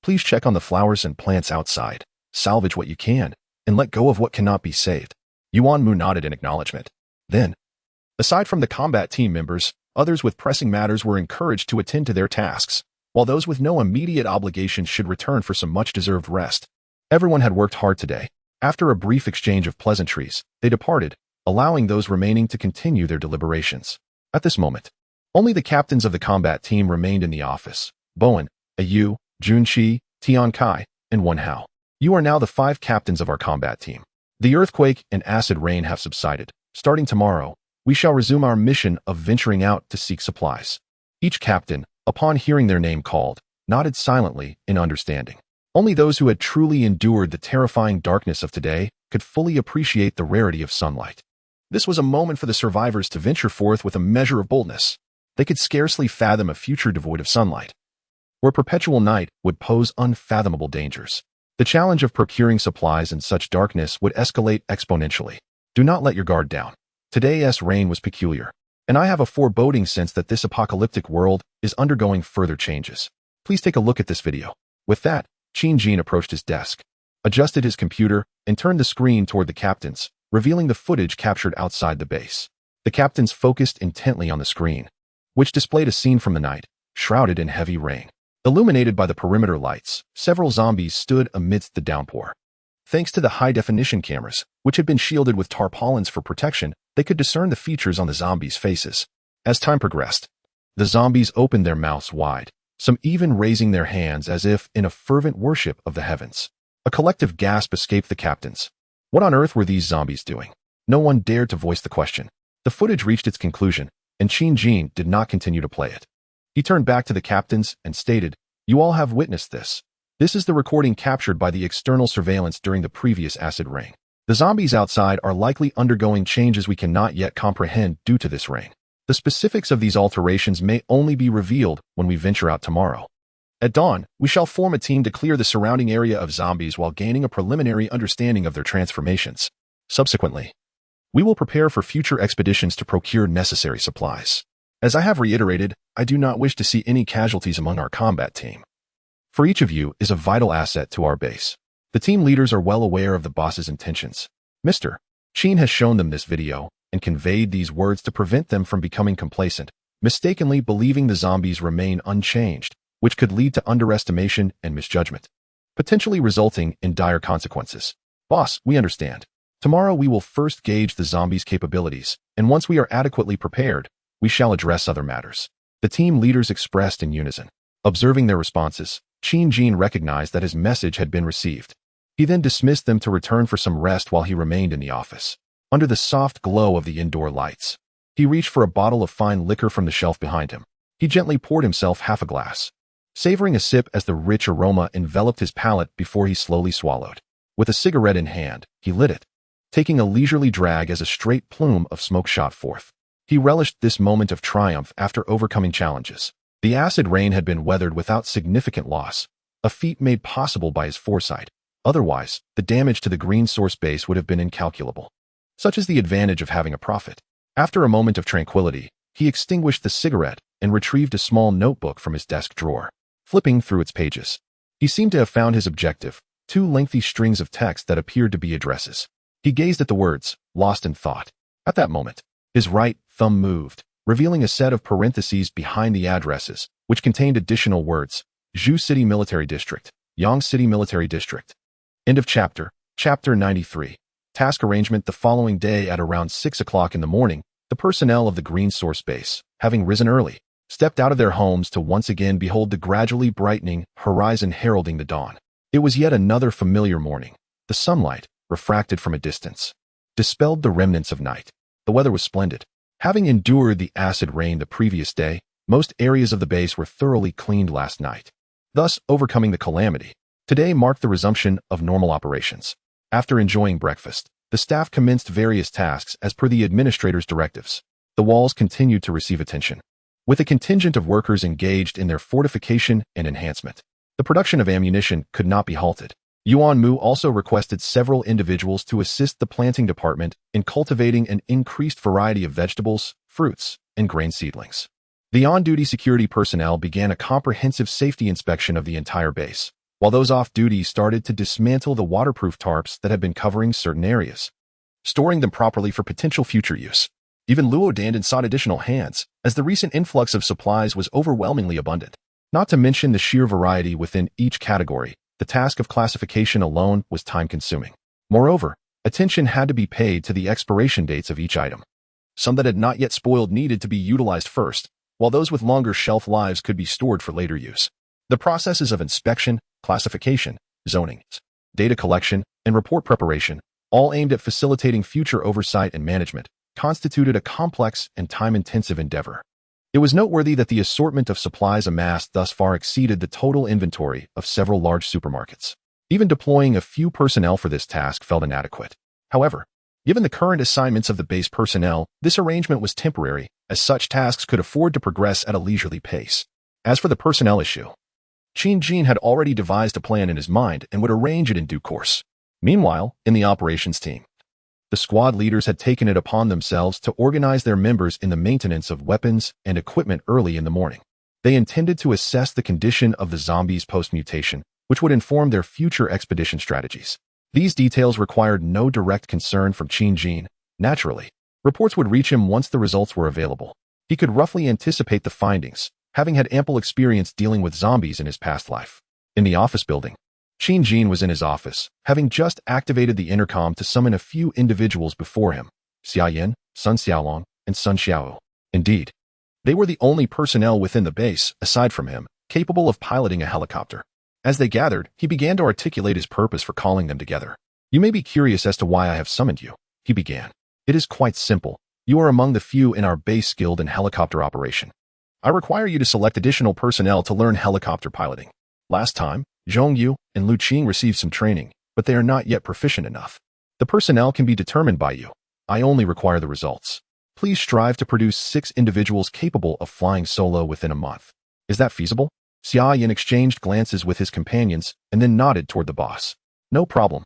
please check on the flowers and plants outside, salvage what you can, and let go of what cannot be saved. Yuan Mu nodded in acknowledgement. Then, aside from the combat team members, others with pressing matters were encouraged to attend to their tasks, while those with no immediate obligations should return for some much-deserved rest. Everyone had worked hard today. After a brief exchange of pleasantries, they departed, allowing those remaining to continue their deliberations. At this moment, only the captains of the combat team remained in the office: Bowen, Ayu, Junqi, Tian Kai, and Wen Hao. You are now the 5 captains of our combat team. The earthquake and acid rain have subsided. Starting tomorrow, we shall resume our mission of venturing out to seek supplies. Each captain, upon hearing their name called, nodded silently in understanding. Only those who had truly endured the terrifying darkness of today could fully appreciate the rarity of sunlight. This was a moment for the survivors to venture forth with a measure of boldness. They could scarcely fathom a future devoid of sunlight, where perpetual night would pose unfathomable dangers. The challenge of procuring supplies in such darkness would escalate exponentially. Do not let your guard down. Today's rain was peculiar, and I have a foreboding sense that this apocalyptic world is undergoing further changes. Please take a look at this video. With that, Qin Jin approached his desk, adjusted his computer, and turned the screen toward the captains, revealing the footage captured outside the base. The captains focused intently on the screen, which displayed a scene from the night, shrouded in heavy rain. Illuminated by the perimeter lights, several zombies stood amidst the downpour. Thanks to the high-definition cameras, which had been shielded with tarpaulins for protection, they could discern the features on the zombies' faces. As time progressed, the zombies opened their mouths wide, some even raising their hands as if in a fervent worship of the heavens. A collective gasp escaped the captains. What on earth were these zombies doing? No one dared to voice the question. The footage reached its conclusion, and Qin Jin did not continue to play it. He turned back to the captains and stated, "You all have witnessed this. This is the recording captured by the external surveillance during the previous acid rain. The zombies outside are likely undergoing changes we cannot yet comprehend due to this rain. The specifics of these alterations may only be revealed when we venture out tomorrow. At dawn, we shall form a team to clear the surrounding area of zombies while gaining a preliminary understanding of their transformations. Subsequently, we will prepare for future expeditions to procure necessary supplies. As I have reiterated, I do not wish to see any casualties among our combat team. For each of you is a vital asset to our base. The team leaders are well aware of the boss's intentions. Mr. Qin has shown them this video and conveyed these words to prevent them from becoming complacent, mistakenly believing the zombies remain unchanged, which could lead to underestimation and misjudgment, potentially resulting in dire consequences. Boss, we understand. Tomorrow we will first gauge the zombies' capabilities, and once we are adequately prepared, we shall address other matters." The team leaders expressed in unison. Observing their responses, Qin Jin recognized that his message had been received. He then dismissed them to return for some rest while he remained in the office. Under the soft glow of the indoor lights, he reached for a bottle of fine liquor from the shelf behind him. He gently poured himself half a glass, savoring a sip as the rich aroma enveloped his palate before he slowly swallowed. With a cigarette in hand, he lit it, taking a leisurely drag as a straight plume of smoke shot forth. He relished this moment of triumph after overcoming challenges. The acid rain had been weathered without significant loss, a feat made possible by his foresight. Otherwise, the damage to the green source base would have been incalculable. Such is the advantage of having a prophet. After a moment of tranquility, he extinguished the cigarette and retrieved a small notebook from his desk drawer. Flipping through its pages, he seemed to have found his objective, 2 lengthy strings of text that appeared to be addresses. He gazed at the words, lost in thought. At that moment, his right thumb moved, revealing a set of parentheses behind the addresses, which contained additional words: Zhu City Military District, Yang City Military District. End of chapter. Chapter 93. Task arrangement. The following day at around 6 o'clock in the morning, the personnel of the Green Source Base, having risen early, stepped out of their homes to once again behold the gradually brightening horizon heralding the dawn. It was yet another familiar morning. The sunlight, refracted from a distance, dispelled the remnants of night. The weather was splendid. Having endured the acid rain the previous day, most areas of the base were thoroughly cleaned last night, thus overcoming the calamity. Today marked the resumption of normal operations. After enjoying breakfast, the staff commenced various tasks as per the administrator's directives. The walls continued to receive attention, with a contingent of workers engaged in their fortification and enhancement. The production of ammunition could not be halted. Yuan Mu also requested several individuals to assist the planting department in cultivating an increased variety of vegetables, fruits, and grain seedlings. The on-duty security personnel began a comprehensive safety inspection of the entire base, while those off-duty started to dismantle the waterproof tarps that had been covering certain areas, storing them properly for potential future use. Even Luo Dandan sought additional hands, as the recent influx of supplies was overwhelmingly abundant. Not to mention the sheer variety within each category, the task of classification alone was time-consuming. Moreover, attention had to be paid to the expiration dates of each item. Some that had not yet spoiled needed to be utilized first, while those with longer shelf lives could be stored for later use. The processes of inspection, classification, zoning, data collection, and report preparation, all aimed at facilitating future oversight and management, constituted a complex and time-intensive endeavor. It was noteworthy that the assortment of supplies amassed thus far exceeded the total inventory of several large supermarkets. Even deploying a few personnel for this task felt inadequate. However, given the current assignments of the base personnel, this arrangement was temporary, as such tasks could afford to progress at a leisurely pace. As for the personnel issue, Qin Jin had already devised a plan in his mind and would arrange it in due course. Meanwhile, in the operations team, the squad leaders had taken it upon themselves to organize their members in the maintenance of weapons and equipment early in the morning. They intended to assess the condition of the zombies post-mutation, which would inform their future expedition strategies. These details required no direct concern from Qin Jin. Naturally, reports would reach him once the results were available. He could roughly anticipate the findings, having had ample experience dealing with zombies in his past life. In the office building, Qin Jin was in his office, having just activated the intercom to summon a few individuals before him: Xia Yan, Sun Xiaolong, and Sun Xiao. Indeed, they were the only personnel within the base, aside from him, capable of piloting a helicopter. As they gathered, he began to articulate his purpose for calling them together. "You may be curious as to why I have summoned you," he began. "It is quite simple. You are among the few in our base skilled in helicopter operation. I require you to select additional personnel to learn helicopter piloting. Last time, Zhong Yu and Lu Qing received some training, but they are not yet proficient enough. The personnel can be determined by you. I only require the results. Please strive to produce 6 individuals capable of flying solo within a month. Is that feasible?" Xia Yan exchanged glances with his companions and then nodded toward the boss. "No problem."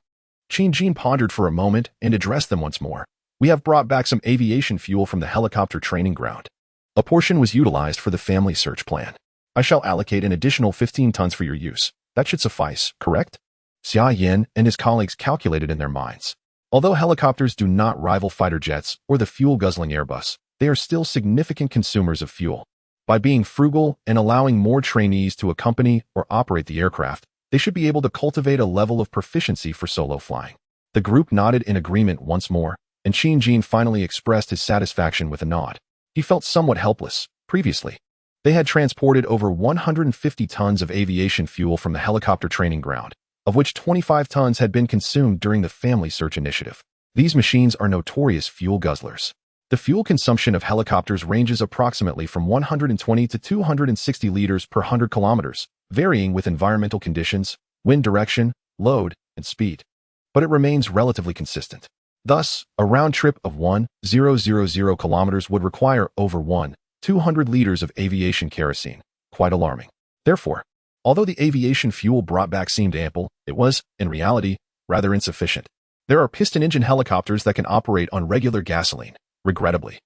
Qin Jin pondered for a moment and addressed them once more. "We have brought back some aviation fuel from the helicopter training ground. A portion was utilized for the family search plan. I shall allocate an additional 15 tons for your use. That should suffice, correct?" Xia Yan and his colleagues calculated in their minds. Although helicopters do not rival fighter jets or the fuel-guzzling Airbus, they are still significant consumers of fuel. By being frugal and allowing more trainees to accompany or operate the aircraft, they should be able to cultivate a level of proficiency for solo flying. The group nodded in agreement once more, and Qin Jin finally expressed his satisfaction with a nod. He felt somewhat helpless. Previously, they had transported over 150 tons of aviation fuel from the helicopter training ground, of which 25 tons had been consumed during the family search initiative. These machines are notorious fuel guzzlers. The fuel consumption of helicopters ranges approximately from 120 to 260 liters per 100 kilometers, varying with environmental conditions, wind direction, load, and speed. But it remains relatively consistent. Thus, a round trip of 1,000 kilometers would require over 1,200 liters of aviation kerosene. Quite alarming. Therefore, although the aviation fuel brought back seemed ample, it was, in reality, rather insufficient. There are piston-engine helicopters that can operate on regular gasoline. Regrettably,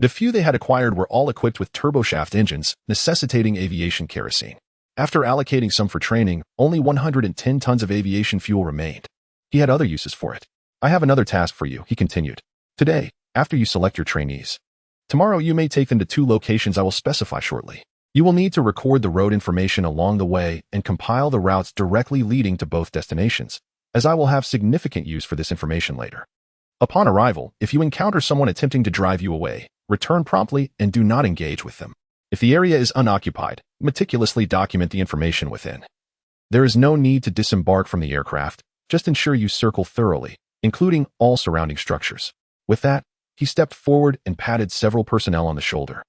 the few they had acquired were all equipped with turboshaft engines, necessitating aviation kerosene. After allocating some for training, only 110 tons of aviation fuel remained. He had other uses for it. "I have another task for you," he continued. "Today, after you select your trainees, Tomorrow you may take them to 2 locations I will specify shortly. You will need to record the road information along the way and compile the routes directly leading to both destinations, as I will have significant use for this information later. Upon arrival, if you encounter someone attempting to drive you away, return promptly and do not engage with them. If the area is unoccupied, meticulously document the information within. There is no need to disembark from the aircraft, just ensure you circle thoroughly, including all surrounding structures. With that, he stepped forward and patted several personnel on the shoulder,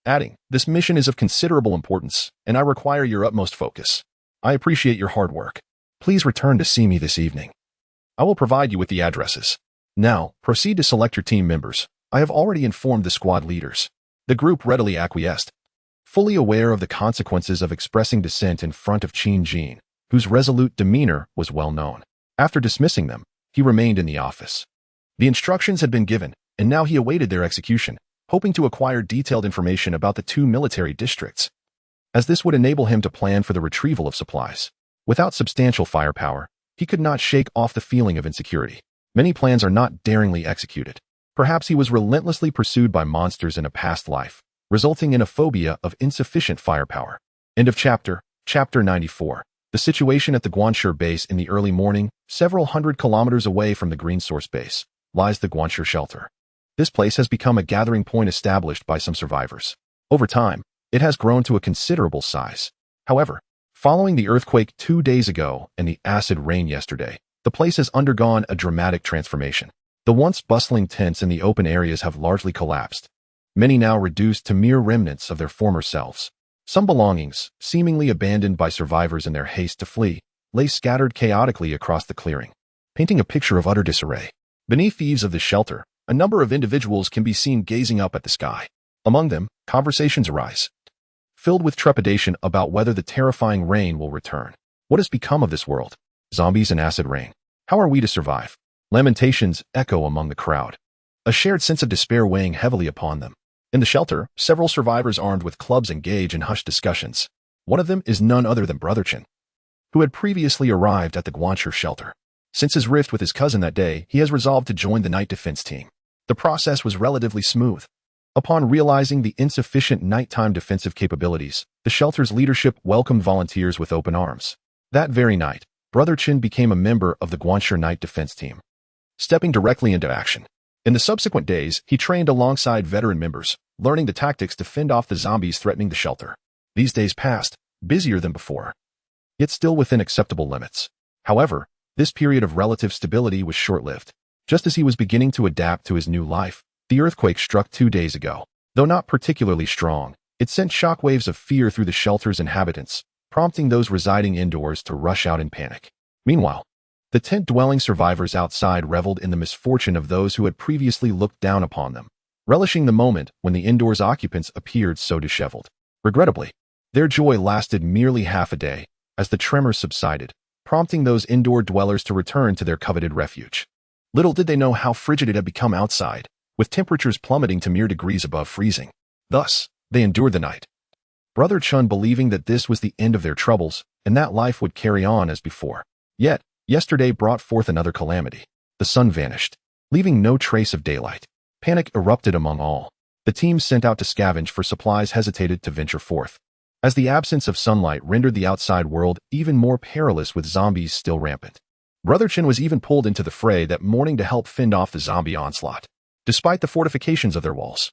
adding, "This mission is of considerable importance, and I require your utmost focus. I appreciate your hard work. Please return to see me this evening. I will provide you with the addresses. Now, proceed to select your team members. I have already informed the squad leaders." The group readily acquiesced, fully aware of the consequences of expressing dissent in front of Qin Jin, whose resolute demeanor was well known. After dismissing them, he remained in the office. The instructions had been given, and now he awaited their execution, hoping to acquire detailed information about the 2 military districts, as this would enable him to plan for the retrieval of supplies. Without substantial firepower, he could not shake off the feeling of insecurity. Many plans are not daringly executed. Perhaps he was relentlessly pursued by monsters in a past life, resulting in a phobia of insufficient firepower. End of chapter. Chapter 94. The situation at the Guanxi base in the early morning, several hundred kilometers away from the Green Source base, lies the Guanxi shelter. This place has become a gathering point established by some survivors. Over time, it has grown to a considerable size. However, following the earthquake 2 days ago and the acid rain yesterday, the place has undergone a dramatic transformation. The once bustling tents in the open areas have largely collapsed, many now reduced to mere remnants of their former selves. Some belongings, seemingly abandoned by survivors in their haste to flee, lay scattered chaotically across the clearing, painting a picture of utter disarray. Beneath the eaves of the shelter, a number of individuals can be seen gazing up at the sky. Among them, conversations arise, filled with trepidation about whether the terrifying rain will return. What has become of this world? Zombies and acid rain. How are we to survive? Lamentations echo among the crowd, a shared sense of despair weighing heavily upon them. In the shelter, several survivors armed with clubs engage in hushed discussions. One of them is none other than Brother Chen, who had previously arrived at the Guanxi shelter. Since his rift with his cousin that day, he has resolved to join the night defense team. The process was relatively smooth. Upon realizing the insufficient nighttime defensive capabilities, the shelter's leadership welcomed volunteers with open arms. That very night, Brother Chen became a member of the Guanxi night defense team, stepping directly into action. In the subsequent days, he trained alongside veteran members, learning the tactics to fend off the zombies threatening the shelter. These days passed, busier than before, yet still within acceptable limits. However, this period of relative stability was short-lived. Just as he was beginning to adapt to his new life, the earthquake struck 2 days ago. Though not particularly strong, it sent shockwaves of fear through the shelter's inhabitants, prompting those residing indoors to rush out in panic. Meanwhile, the tent-dwelling survivors outside reveled in the misfortune of those who had previously looked down upon them, relishing the moment when the indoors occupants appeared so disheveled. Regrettably, their joy lasted merely half a day, as the tremors subsided, prompting those indoor dwellers to return to their coveted refuge. Little did they know how frigid it had become outside, with temperatures plummeting to mere degrees above freezing. Thus, they endured the night, Brother Chun believing that this was the end of their troubles, and that life would carry on as before. Yet, yesterday brought forth another calamity. The sun vanished, leaving no trace of daylight. Panic erupted among all. The teams sent out to scavenge for supplies hesitated to venture forth, as the absence of sunlight rendered the outside world even more perilous with zombies still rampant. Brother Chin was even pulled into the fray that morning to help fend off the zombie onslaught. Despite the fortifications of their walls,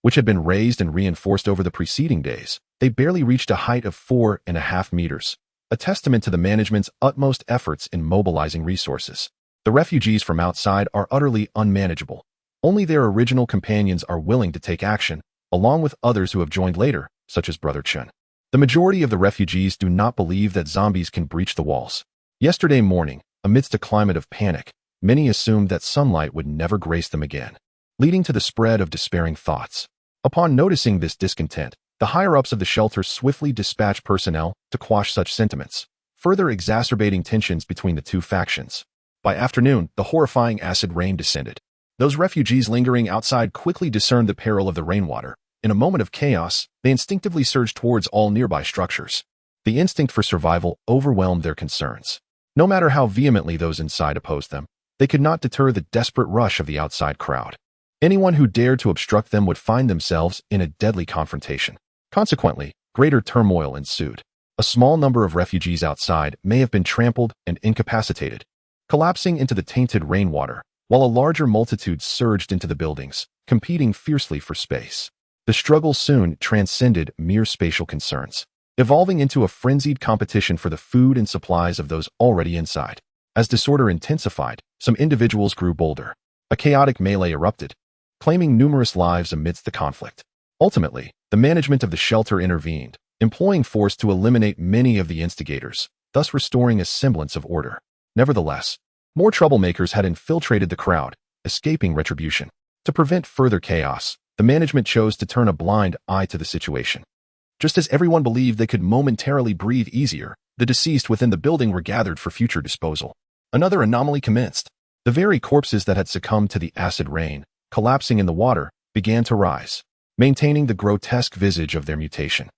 which had been raised and reinforced over the preceding days, they barely reached a height of 4.5 meters, a testament to the management's utmost efforts in mobilizing resources. The refugees from outside are utterly unmanageable. Only their original companions are willing to take action, along with others who have joined later, such as Brother Chen. The majority of the refugees do not believe that zombies can breach the walls. Yesterday morning, amidst a climate of panic, many assumed that sunlight would never grace them again, leading to the spread of despairing thoughts. Upon noticing this discontent, the higher-ups of the shelter swiftly dispatched personnel to quash such sentiments, further exacerbating tensions between the two factions. By afternoon, the horrifying acid rain descended. Those refugees lingering outside quickly discerned the peril of the rainwater. In a moment of chaos, they instinctively surged towards all nearby structures. The instinct for survival overwhelmed their concerns. No matter how vehemently those inside opposed them, they could not deter the desperate rush of the outside crowd. Anyone who dared to obstruct them would find themselves in a deadly confrontation. Consequently, greater turmoil ensued. A small number of refugees outside may have been trampled and incapacitated, collapsing into the tainted rainwater, while a larger multitude surged into the buildings, competing fiercely for space. The struggle soon transcended mere spatial concerns, evolving into a frenzied competition for the food and supplies of those already inside. As disorder intensified, some individuals grew bolder. A chaotic melee erupted, claiming numerous lives amidst the conflict. Ultimately, the management of the shelter intervened, employing force to eliminate many of the instigators, thus restoring a semblance of order. Nevertheless, more troublemakers had infiltrated the crowd, escaping retribution. To prevent further chaos, the management chose to turn a blind eye to the situation. Just as everyone believed they could momentarily breathe easier, the deceased within the building were gathered for future disposal. Another anomaly commenced. The very corpses that had succumbed to the acid rain, collapsing in the water, began to rise, maintaining the grotesque visage of their mutation.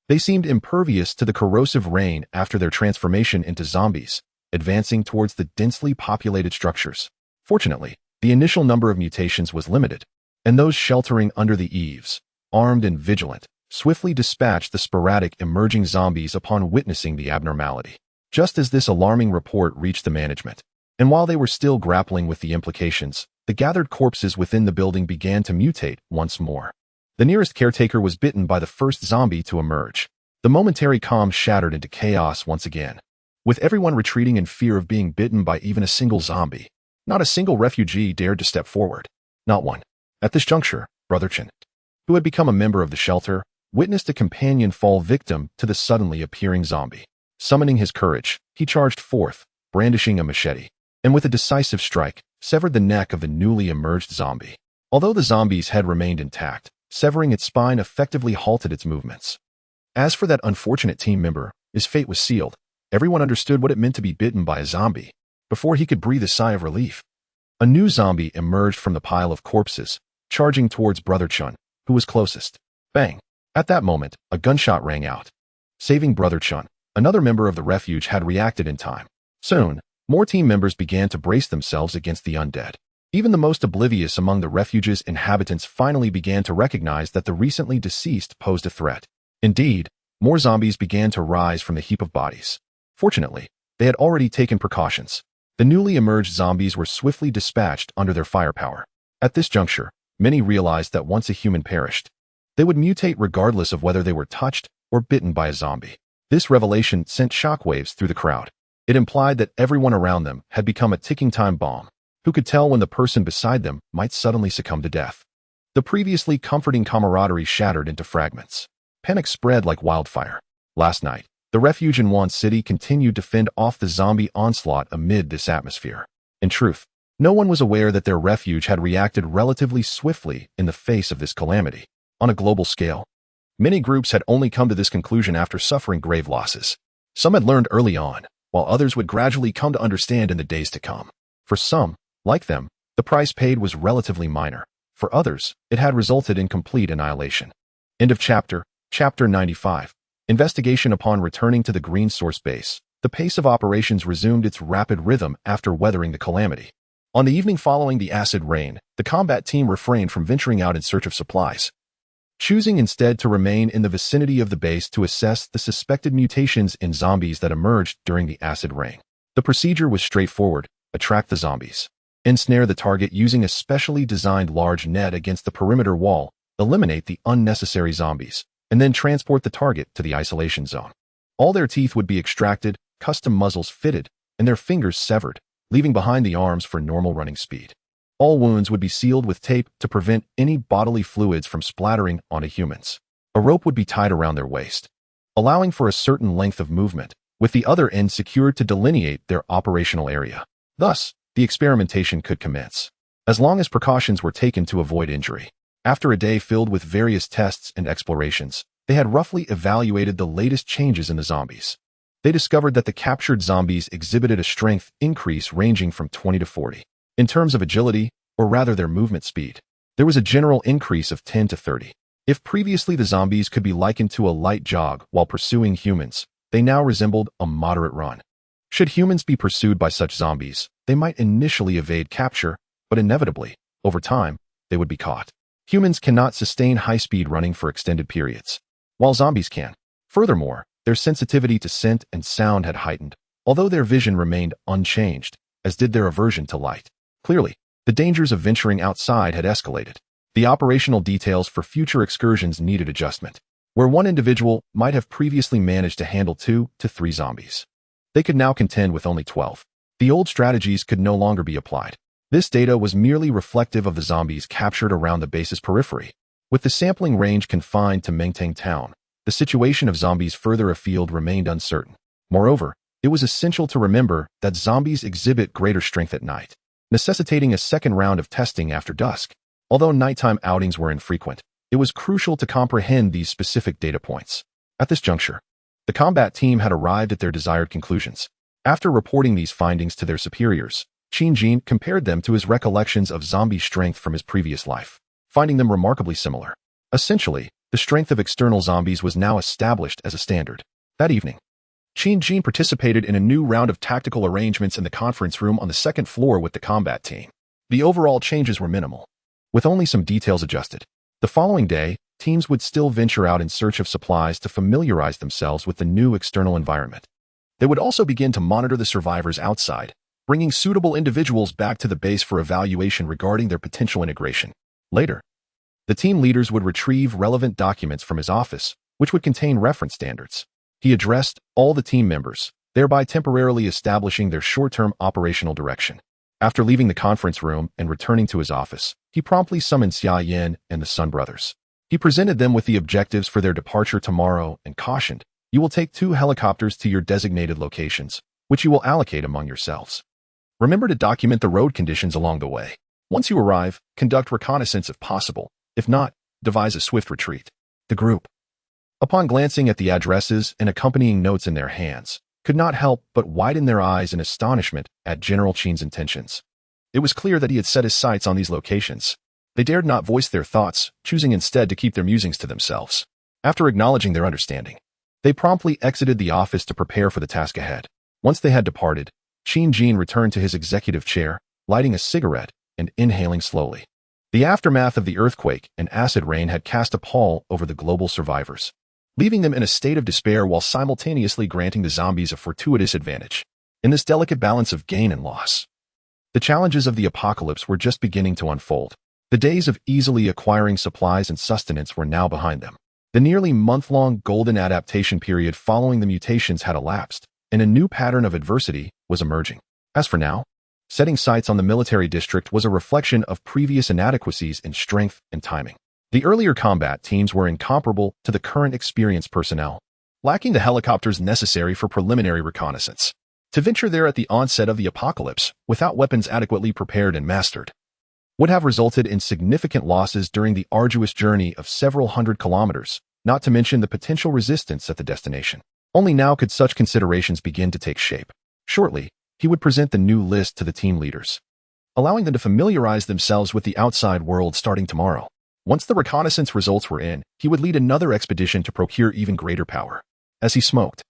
They seemed impervious to the corrosive rain after their transformation into zombies, advancing towards the densely populated structures. Fortunately, the initial number of mutations was limited, and those sheltering under the eaves, armed and vigilant, swiftly dispatched the sporadic emerging zombies upon witnessing the abnormality. Just as this alarming report reached the management, and while they were still grappling with the implications, the gathered corpses within the building began to mutate once more. The nearest caretaker was bitten by the first zombie to emerge. The momentary calm shattered into chaos once again, with everyone retreating in fear of being bitten by even a single zombie. Not a single refugee dared to step forward. Not one. At this juncture, Brother Chen, who had become a member of the shelter, witnessed a companion fall victim to the suddenly appearing zombie. Summoning his courage, he charged forth, brandishing a machete, and with a decisive strike, severed the neck of the newly emerged zombie. Although the zombie's head remained intact, severing its spine effectively halted its movements. As for that unfortunate team member, his fate was sealed. Everyone understood what it meant to be bitten by a zombie. Before he could breathe a sigh of relief, a new zombie emerged from the pile of corpses, charging towards Brother Chun, who was closest. Bang! At that moment, a gunshot rang out. Saving Brother Chun, another member of the refuge had reacted in time. Soon, more team members began to brace themselves against the undead. Even the most oblivious among the refuge's inhabitants finally began to recognize that the recently deceased posed a threat. Indeed, more zombies began to rise from the heap of bodies. Fortunately, they had already taken precautions. The newly emerged zombies were swiftly dispatched under their firepower. At this juncture, many realized that once a human perished, they would mutate regardless of whether they were touched or bitten by a zombie. This revelation sent shockwaves through the crowd. It implied that everyone around them had become a ticking time bomb. Who could tell when the person beside them might suddenly succumb to death? The previously comforting camaraderie shattered into fragments. Panic spread like wildfire. Last night, the refuge in Wan City continued to fend off the zombie onslaught amid this atmosphere. In truth, no one was aware that their refuge had reacted relatively swiftly in the face of this calamity. On a global scale, many groups had only come to this conclusion after suffering grave losses. Some had learned early on, while others would gradually come to understand in the days to come. For some, like them, the price paid was relatively minor. For others, it had resulted in complete annihilation. End of chapter. Chapter 95. Investigation. Upon returning to the Green Source base, the pace of operations resumed its rapid rhythm after weathering the calamity. On the evening following the acid rain, the combat team refrained from venturing out in search of supplies, choosing instead to remain in the vicinity of the base to assess the suspected mutations in zombies that emerged during the acid rain. The procedure was straightforward: attract the zombies, ensnare the target using a specially designed large net against the perimeter wall, eliminate the unnecessary zombies, and then transport the target to the isolation zone. All their teeth would be extracted, custom muzzles fitted, and their fingers severed, leaving behind the arms for normal running speed. All wounds would be sealed with tape to prevent any bodily fluids from splattering onto humans. A rope would be tied around their waist, allowing for a certain length of movement, with the other end secured to delineate their operational area. Thus, the experimentation could commence, as long as precautions were taken to avoid injury. After a day filled with various tests and explorations, they had roughly evaluated the latest changes in the zombies. They discovered that the captured zombies exhibited a strength increase ranging from 20 to 40. In terms of agility, or rather their movement speed, there was a general increase of 10 to 30. If previously the zombies could be likened to a light jog while pursuing humans, they now resembled a moderate run. Should humans be pursued by such zombies, they might initially evade capture, but inevitably, over time, they would be caught. Humans cannot sustain high-speed running for extended periods, while zombies can. Furthermore, their sensitivity to scent and sound had heightened, although their vision remained unchanged, as did their aversion to light. Clearly, the dangers of venturing outside had escalated. The operational details for future excursions needed adjustment. Where one individual might have previously managed to handle 2 to 3 zombies, they could now contend with only 12. The old strategies could no longer be applied. This data was merely reflective of the zombies captured around the base's periphery. With the sampling range confined to Mengtang town, the situation of zombies further afield remained uncertain. Moreover, it was essential to remember that zombies exhibit greater strength at night, necessitating a second round of testing after dusk. Although nighttime outings were infrequent, it was crucial to comprehend these specific data points. At this juncture, the combat team had arrived at their desired conclusions. After reporting these findings to their superiors, Qin Jin compared them to his recollections of zombie strength from his previous life, finding them remarkably similar. Essentially, the strength of external zombies was now established as a standard. That evening, Qin Jin participated in a new round of tactical arrangements in the conference room on the second floor with the combat team. The overall changes were minimal, with only some details adjusted. The following day, teams would still venture out in search of supplies to familiarize themselves with the new external environment. They would also begin to monitor the survivors outside, bringing suitable individuals back to the base for evaluation regarding their potential integration. Later, the team leaders would retrieve relevant documents from his office, which would contain reference standards. He addressed all the team members, thereby temporarily establishing their short-term operational direction. After leaving the conference room and returning to his office, he promptly summoned Xia Yan and the Sun brothers. He presented them with the objectives for their departure tomorrow and cautioned, "You will take 2 helicopters to your designated locations, which you will allocate among yourselves. Remember to document the road conditions along the way. Once you arrive, conduct reconnaissance if possible. If not, devise a swift retreat." The group, upon glancing at the addresses and accompanying notes in their hands, could not help but widen their eyes in astonishment at General Qin's intentions. It was clear that he had set his sights on these locations. They dared not voice their thoughts, choosing instead to keep their musings to themselves. After acknowledging their understanding, they promptly exited the office to prepare for the task ahead. Once they had departed, Qin Jin returned to his executive chair, lighting a cigarette and inhaling slowly. The aftermath of the earthquake and acid rain had cast a pall over the global survivors, leaving them in a state of despair while simultaneously granting the zombies a fortuitous advantage. In this delicate balance of gain and loss, the challenges of the apocalypse were just beginning to unfold. The days of easily acquiring supplies and sustenance were now behind them. The nearly month-long golden adaptation period following the mutations had elapsed, and a new pattern of adversity was emerging. As for now, setting sights on the military district was a reflection of previous inadequacies in strength and timing. The earlier combat teams were incomparable to the current experienced personnel, lacking the helicopters necessary for preliminary reconnaissance. To venture there at the onset of the apocalypse, without weapons adequately prepared and mastered, would have resulted in significant losses during the arduous journey of several hundred kilometers, not to mention the potential resistance at the destination. Only now could such considerations begin to take shape. Shortly, he would present the new list to the team leaders, allowing them to familiarize themselves with the outside world starting tomorrow. Once the reconnaissance results were in, he would lead another expedition to procure even greater power. As he smoked,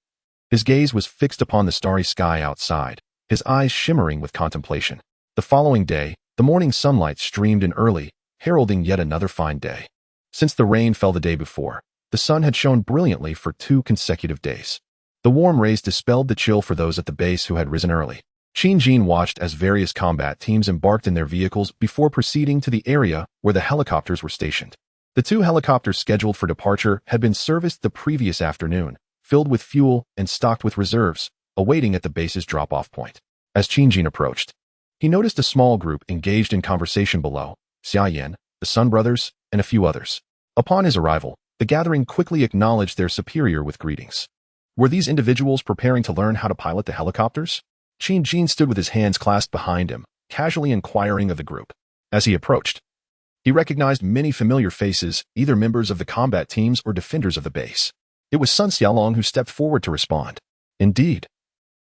his gaze was fixed upon the starry sky outside, his eyes shimmering with contemplation. The following day, the morning sunlight streamed in early, heralding yet another fine day. Since the rain fell the day before, the sun had shone brilliantly for 2 consecutive days. The warm rays dispelled the chill for those at the base who had risen early. Qin Jin watched as various combat teams embarked in their vehicles before proceeding to the area where the helicopters were stationed. The 2 helicopters scheduled for departure had been serviced the previous afternoon, filled with fuel and stocked with reserves, awaiting at the base's drop-off point. As Qin Jin approached, he noticed a small group engaged in conversation below: Xia Yan, the Sun brothers, and a few others. Upon his arrival, the gathering quickly acknowledged their superior with greetings. Were these individuals preparing to learn how to pilot the helicopters? Qin Jin stood with his hands clasped behind him, casually inquiring of the group. As he approached, he recognized many familiar faces, either members of the combat teams or defenders of the base. It was Sun Xiaolong who stepped forward to respond. "Indeed.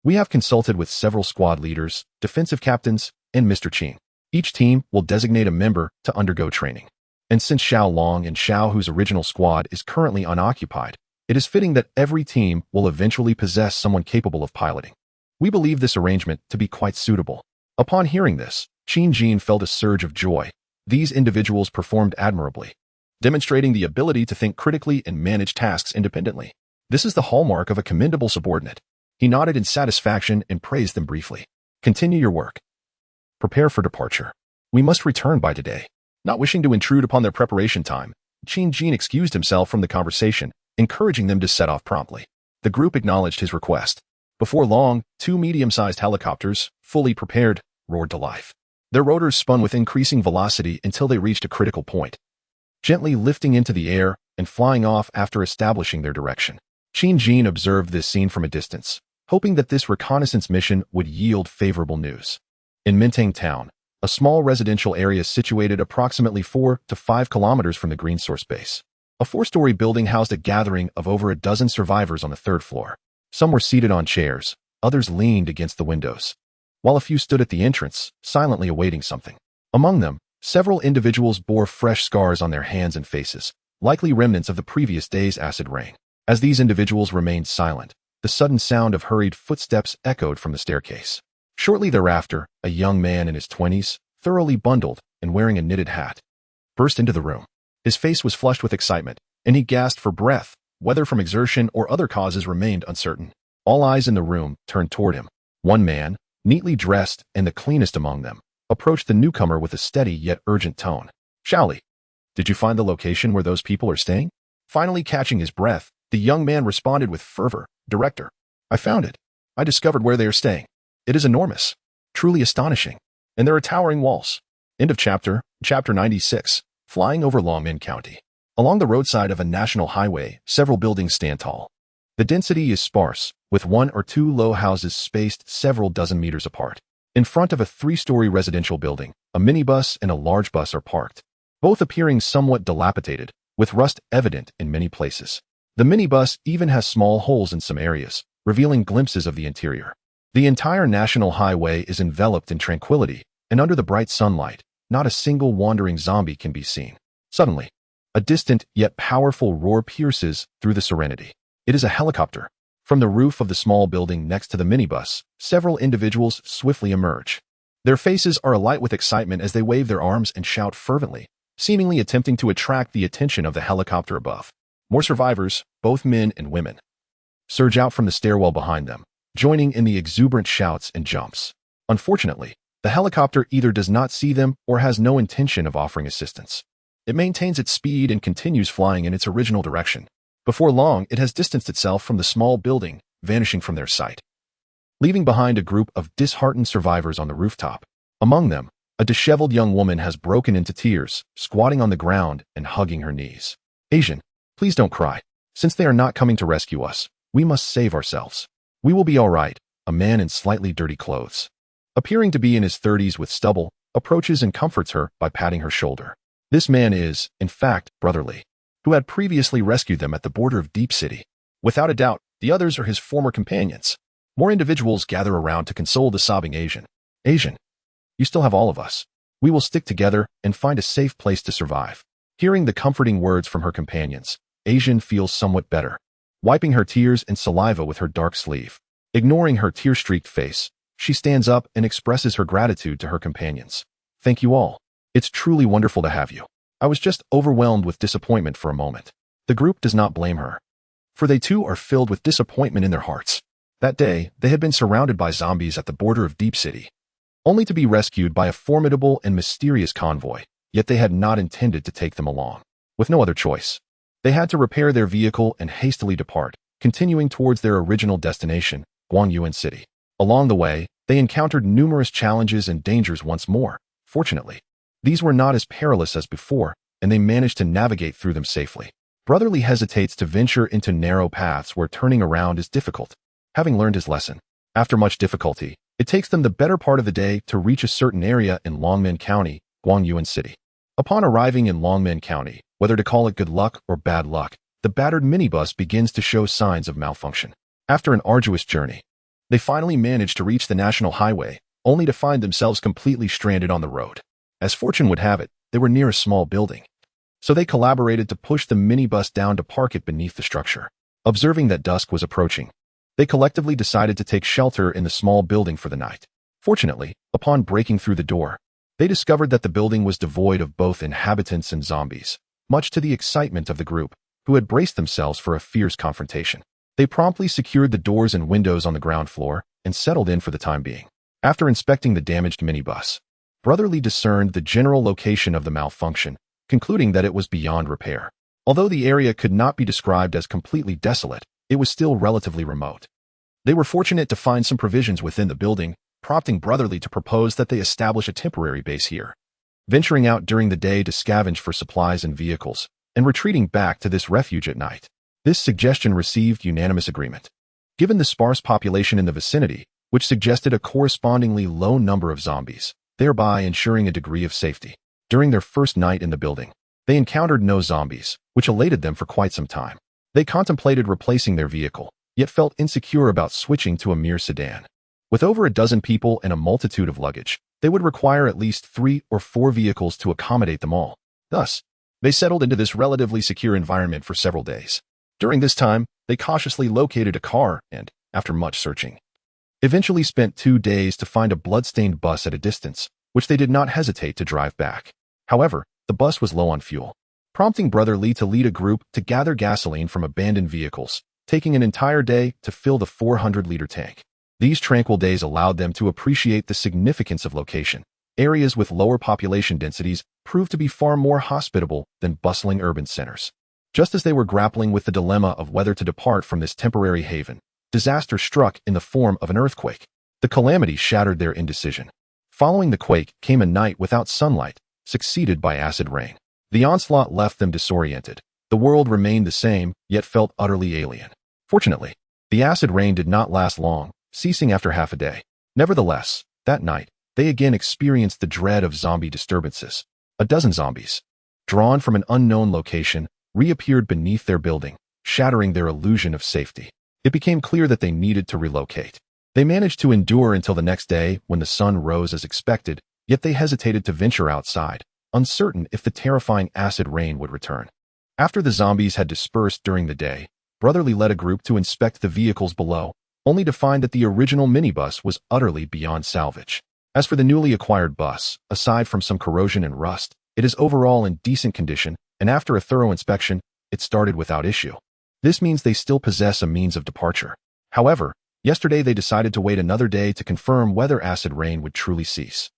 We have consulted with several squad leaders, defensive captains, and Mr. Qing. Each team will designate a member to undergo training. And since Xiao Long and Xiao Hu's original squad is currently unoccupied, it is fitting that every team will eventually possess someone capable of piloting. We believe this arrangement to be quite suitable." Upon hearing this, Qin Jin felt a surge of joy, These individuals performed admirably, demonstrating the ability to think critically and manage tasks independently. This is the hallmark of a commendable subordinate. He nodded in satisfaction and praised them briefly. Continue your work. Prepare for departure. We must return by today. Not wishing to intrude upon their preparation time, Qin Jin excused himself from the conversation, encouraging them to set off promptly. The group acknowledged his request. Before long, two medium-sized helicopters, fully prepared, roared to life. Their rotors spun with increasing velocity until they reached a critical point, gently lifting into the air and flying off after establishing their direction. Qin Jin observed this scene from a distance, hoping that this reconnaissance mission would yield favorable news. In Mintang Town, a small residential area situated approximately 4 to 5 kilometers from the Green Source base. A 4-story building housed a gathering of over a dozen survivors on the 3rd floor. Some were seated on chairs, others leaned against the windows, while a few stood at the entrance, silently awaiting something. Among them, several individuals bore fresh scars on their hands and faces, likely remnants of the previous day's acid rain. As these individuals remained silent, the sudden sound of hurried footsteps echoed from the staircase. Shortly thereafter, a young man in his 20s, thoroughly bundled and wearing a knitted hat, burst into the room. His face was flushed with excitement, and he gasped for breath, whether from exertion or other causes remained uncertain. All eyes in the room turned toward him. One man, neatly dressed and the cleanest among them, approached the newcomer with a steady yet urgent tone. Shaoli, did you find the location where those people are staying? Finally catching his breath, the young man responded with fervor. Director, I found it. I discovered where they are staying. It is enormous, truly astonishing, and there are towering walls. End of chapter 96, Flying over Longmen County. Along the roadside of a national highway, several buildings stand tall. The density is sparse, with 1 or 2 low houses spaced several dozen meters apart. In front of a 3-story residential building, a minibus and a large bus are parked, both appearing somewhat dilapidated, with rust evident in many places. The minibus even has small holes in some areas, revealing glimpses of the interior. The entire national highway is enveloped in tranquility, and under the bright sunlight, not a single wandering zombie can be seen. Suddenly, a distant yet powerful roar pierces through the serenity. It is a helicopter. From the roof of the small building next to the minibus, several individuals swiftly emerge. Their faces are alight with excitement as they wave their arms and shout fervently, seemingly attempting to attract the attention of the helicopter above. More survivors, both men and women, surge out from the stairwell behind them, joining in the exuberant shouts and jumps. Unfortunately, the helicopter either does not see them or has no intention of offering assistance. It maintains its speed and continues flying in its original direction. Before long, it has distanced itself from the small building, vanishing from their sight, leaving behind a group of disheartened survivors on the rooftop. Among them, a disheveled young woman has broken into tears, squatting on the ground and hugging her knees. Asian, please don't cry. Since they are not coming to rescue us, we must save ourselves. We will be all right. A man in slightly dirty clothes, appearing to be in his 30s with stubble, approaches and comforts her by patting her shoulder. This man is, in fact, Brotherly, who had previously rescued them at the border of Deep City. Without a doubt, the others are his former companions. More individuals gather around to console the sobbing Asian. Asian, you still have all of us. We will stick together and find a safe place to survive. Hearing the comforting words from her companions, Asian feels somewhat better. Wiping her tears and saliva with her dark sleeve, ignoring her tear-streaked face, she stands up and expresses her gratitude to her companions. Thank you all. It's truly wonderful to have you. I was just overwhelmed with disappointment for a moment. The group does not blame her, for they too are filled with disappointment in their hearts. That day, they had been surrounded by zombies at the border of Deep City, only to be rescued by a formidable and mysterious convoy, yet they had not intended to take them along. With no other choice, they had to repair their vehicle and hastily depart, continuing towards their original destination, Guangyuan City. Along the way, they encountered numerous challenges and dangers once more. Fortunately, these were not as perilous as before, and they managed to navigate through them safely. Brotherly hesitates to venture into narrow paths where turning around is difficult. Having learned his lesson, after much difficulty, it takes them the better part of the day to reach a certain area in Longmen County, Guangyuan City. Upon arriving in Longmen County, whether to call it good luck or bad luck, the battered minibus begins to show signs of malfunction. After an arduous journey, they finally manage to reach the national highway, only to find themselves completely stranded on the road. As fortune would have it, they were near a small building, so they collaborated to push the minibus down to park it beneath the structure. Observing that dusk was approaching, they collectively decided to take shelter in the small building for the night. Fortunately, upon breaking through the door, They discovered that the building was devoid of both inhabitants and zombies, much to the excitement of the group, who had braced themselves for a fierce confrontation. They promptly secured the doors and windows on the ground floor and settled in for the time being. After inspecting the damaged minibus, Brotherly discerned the general location of the malfunction, concluding that it was beyond repair. Although the area could not be described as completely desolate, it was still relatively remote. They were fortunate to find some provisions within the building, prompting Brotherly to propose that they establish a temporary base here. Venturing out during the day to scavenge for supplies and vehicles, and retreating back to this refuge at night. This suggestion received unanimous agreement. Given the sparse population in the vicinity, which suggested a correspondingly low number of zombies, thereby ensuring a degree of safety. During their first night in the building, they encountered no zombies, which elated them for quite some time. They contemplated replacing their vehicle, yet felt insecure about switching to a mere sedan. With over a dozen people and a multitude of luggage, they would require at least 3 or 4 vehicles to accommodate them all. Thus, they settled into this relatively secure environment for several days. During this time, they cautiously located a car and, after much searching, eventually spent 2 days to find a blood-stained bus at a distance, which they did not hesitate to drive back. However, the bus was low on fuel, prompting Brotherly to lead a group to gather gasoline from abandoned vehicles, taking an entire day to fill the 400-liter tank. These tranquil days allowed them to appreciate the significance of location. Areas with lower population densities proved to be far more hospitable than bustling urban centers. Just as they were grappling with the dilemma of whether to depart from this temporary haven, disaster struck in the form of an earthquake. The calamity shattered their indecision. Following the quake came a night without sunlight, succeeded by acid rain. The onslaught left them disoriented. The world remained the same, yet felt utterly alien. Fortunately, the acid rain did not last long, ceasing after half a day. Nevertheless, that night, they again experienced the dread of zombie disturbances. A dozen zombies, drawn from an unknown location, reappeared beneath their building, shattering their illusion of safety. It became clear that they needed to relocate. They managed to endure until the next day when the sun rose as expected, yet they hesitated to venture outside, uncertain if the terrifying acid rain would return. After the zombies had dispersed during the day, Brotherly led a group to inspect the vehicles below, only to find that the original minibus was utterly beyond salvage. As for the newly acquired bus, aside from some corrosion and rust, it is overall in decent condition, and after a thorough inspection, it started without issue. This means they still possess a means of departure. However, yesterday they decided to wait another day to confirm whether acid rain would truly cease.